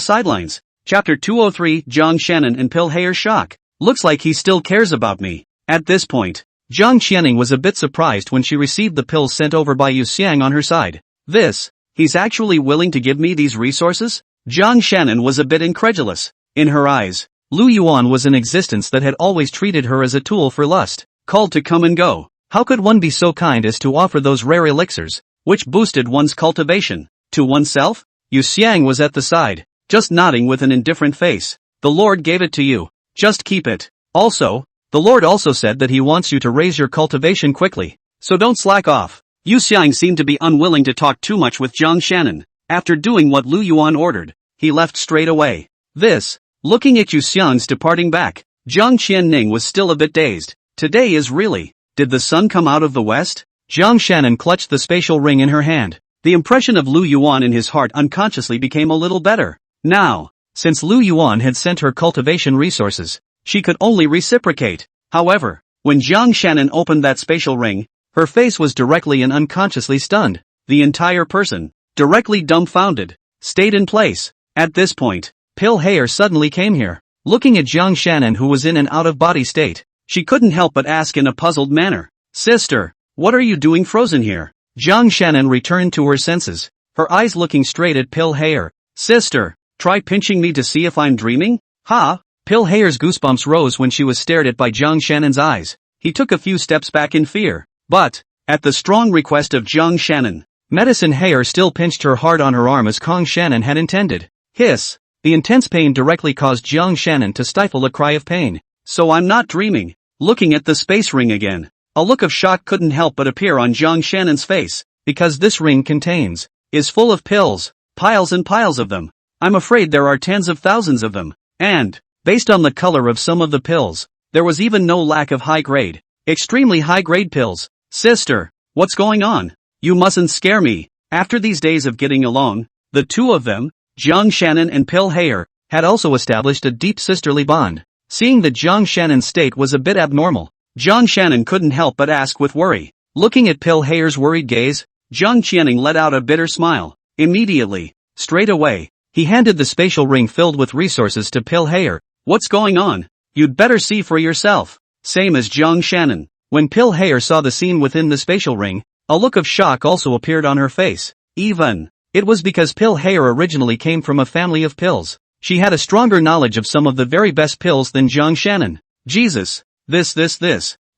sidelines?" Chapter 203 Jiang Shannon and Pill Hair shock. Looks like he still cares about me. At this point, Jiang Qianing was a bit surprised when she received the pills sent over by Yu Xiang on her side. He's actually willing to give me these resources? Jiang Shannon was a bit incredulous. In her eyes, Lu Yuan was an existence that had always treated her as a tool for lust, called to come and go. How could one be so kind as to offer those rare elixirs, which boosted one's cultivation, to oneself? Yu Xiang was at the side, just nodding with an indifferent face. The Lord gave it to you. Just keep it. Also, the Lord also said that he wants you to raise your cultivation quickly, so don't slack off. Yu Xiang seemed to be unwilling to talk too much with Jiang Shannon. After doing what Lu Yuan ordered, he left straight away. Looking at Yu Xiang's departing back, Jiang Qianning was still a bit dazed. Today is really, did the sun come out of the west? Jiang Shannon clutched the spatial ring in her hand. The impression of Lu Yuan in his heart unconsciously became a little better. Now, since Lu Yuan had sent her cultivation resources, she could only reciprocate. However, when Jiang Shannon opened that spatial ring, her face was directly and unconsciously stunned. The entire person, directly dumbfounded, stayed in place. At this point, Pill Hair suddenly came here. Looking at Jiang Shannon, who was in an out-of-body state, she couldn't help but ask in a puzzled manner, "Sister, what are you doing frozen here?" Jiang Shannon returned to her senses, her eyes looking straight at Pill Hair. "Sister, try pinching me to see if I'm dreaming?" "Ha!" Pill Hair's goosebumps rose when she was stared at by Jiang Shannon's eyes. He took a few steps back in fear. But, at the strong request of Jiang Shannon, Medicine Hair still pinched her hard on her arm as Kong Shannon had intended. Hiss! The intense pain directly caused Jiang Shannon to stifle a cry of pain. "So I'm not dreaming." Looking at the space ring again, a look of shock couldn't help but appear on Jiang Shannon's face. "Because this ring is full of pills, piles and piles of them. I'm afraid there are tens of thousands of them. And, based on the color of some of the pills, there was even no lack of high-grade, extremely high-grade pills. Sister, what's going on? You mustn't scare me." After these days of getting along, the two of them, Jiang Shannon and Pill Hair, had also established a deep sisterly bond. Seeing that Jiang Shannon's state was a bit abnormal, Jiang Shannon couldn't help but ask with worry. Looking at Pill Hair's worried gaze, Jiang Qianning let out a bitter smile. Immediately, straight away, he handed the spatial ring filled with resources to Pill Hair. "What's going on? You'd better see for yourself." Same as Jiang Shannon. When Pill Hair saw the scene within the spatial ring, a look of shock also appeared on her face. It was because Pill Hair originally came from a family of pills. She had a stronger knowledge of some of the very best pills than Jiang Shannon. Jesus! This.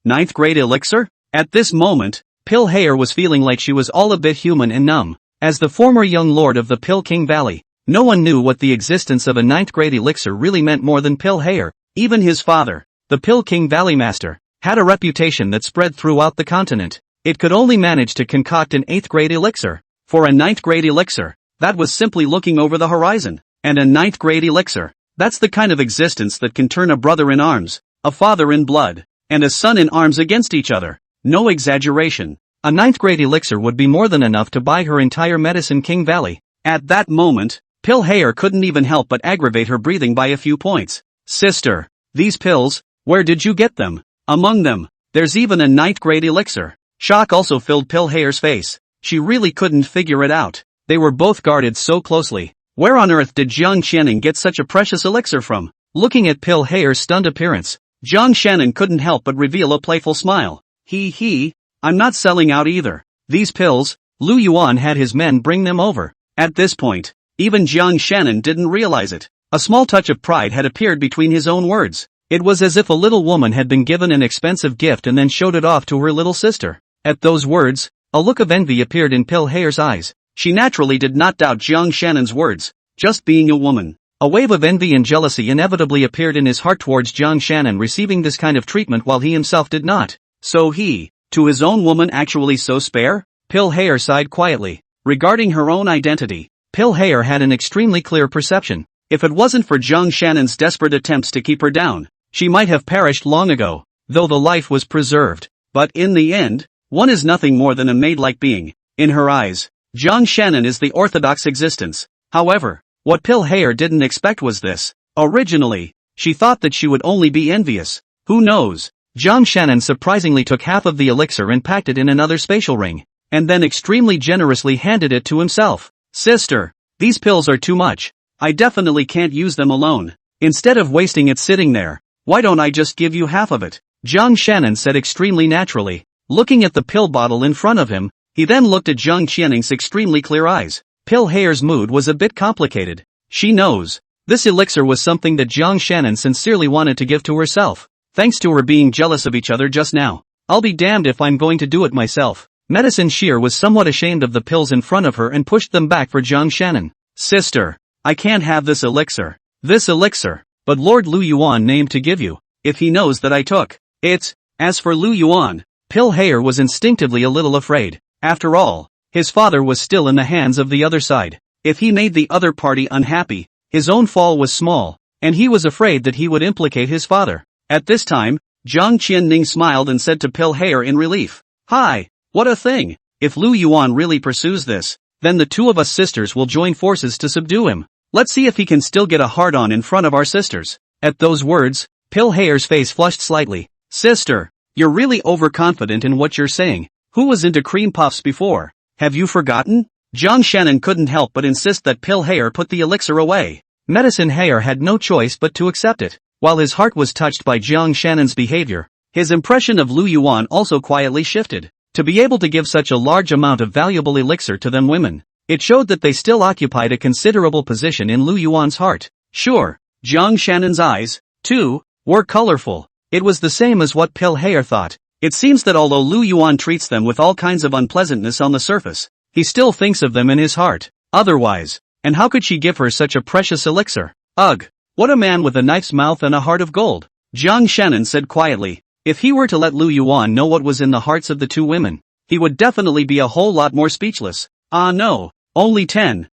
Ninth grade elixir? At this moment, Pill Hair was feeling like she was all a bit human and numb. As the former young lord of the Pill King Valley, no one knew what the existence of a ninth grade elixir really meant more than Pill Hair. Even his father, the Pill King Valley Master, had a reputation that spread throughout the continent. It could only manage to concoct an 8th grade elixir. For a 9th grade elixir, that was simply looking over the horizon. And a 9th grade elixir, that's the kind of existence that can turn a brother in arms, a father in blood, and a son in arms against each other. No exaggeration. A 9th grade elixir would be more than enough to buy her entire Medicine King Valley. At that moment, Pill Hair couldn't even help but aggravate her breathing by a few points. "Sister, these pills, where did you get them? Among them, there's even a 9th grade elixir." Shock also filled Pill Hair's face. She really couldn't figure it out. They were both guarded so closely. Where on earth did Jiang Qianning get such a precious elixir from? Looking at Pill Hair's stunned appearance, Jiang Shannon couldn't help but reveal a playful smile. I'm not selling out either. These pills, Lu Yuan had his men bring them over. At this point, even Jiang Shannon didn't realize it. A small touch of pride had appeared between his own words. It was as if a little woman had been given an expensive gift and then showed it off to her little sister. At those words, a look of envy appeared in Pill Hair's eyes. She naturally did not doubt Jiang Shannon's words, just being a woman. A wave of envy and jealousy inevitably appeared in his heart towards Jiang Shannon receiving this kind of treatment while he himself did not. So he, to his own woman, actually so spare? Pill Hair sighed quietly. Regarding her own identity, Pill Hair had an extremely clear perception. If it wasn't for Jiang Shannon's desperate attempts to keep her down, she might have perished long ago, though the life was preserved. But in the end, one is nothing more than a maid-like being. In her eyes, Jiang Shannon is the orthodox existence. However, what Pill Hayer didn't expect was this. Originally, she thought that she would only be envious. Who knows? Jiang Shannon surprisingly took half of the elixir and packed it in another spatial ring, and then extremely generously handed it to himself. Sister, these pills are too much. I definitely can't use them alone. Instead of wasting it sitting there, why don't I just give you half of it? Jiang Shannon said extremely naturally. Looking at the pill bottle in front of him, he then looked at Jiang Qianning's extremely clear eyes. Pill Hayer's mood was a bit complicated. She knows. This elixir was something that Jiang Shannon sincerely wanted to give to herself. Thanks to her being jealous of each other just now. I'll be damned if I'm going to do it myself. Medicine Shear was somewhat ashamed of the pills in front of her and pushed them back for Jiang Shannon. Sister, I can't have this elixir. This elixir. But Lord Lu Yuan named to give you, if he knows that I took it. As for Lu Yuan, Pill Hayer was instinctively a little afraid. After all, his father was still in the hands of the other side. If he made the other party unhappy, his own fall was small, and he was afraid that he would implicate his father. At this time, Jiang Qianning smiled and said to Pill Hayer in relief, "Hi, what a thing! If Lu Yuan really pursues this, then the two of us sisters will join forces to subdue him. Let's see if he can still get a hard-on in front of our sisters." At those words, Pill Hayer's face flushed slightly. "Sister, you're really overconfident in what you're saying. Who was into cream puffs before? Have you forgotten?" Jiang Shannon couldn't help but insist that Pill Hayer put the elixir away. Medicine Hayer had no choice but to accept it. While his heart was touched by Jiang Shannon's behavior, his impression of Lu Yuan also quietly shifted. To be able to give such a large amount of valuable elixir to them women, it showed that they still occupied a considerable position in Lu Yuan's heart. Sure, Jiang Shannon's eyes, too, were colorful. It was the same as what Pill Hayer thought. It seems that although Lu Yuan treats them with all kinds of unpleasantness on the surface, he still thinks of them in his heart. Otherwise, and how could she give her such a precious elixir? Ugh! What a man with a knife's mouth and a heart of gold. Jiang Shannon said quietly. If he were to let Lu Yuan know what was in the hearts of the two women, he would definitely be a whole lot more speechless. Ah no, only 10,000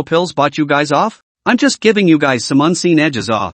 pills bought you guys off? I'm just giving you guys some unseen edges off.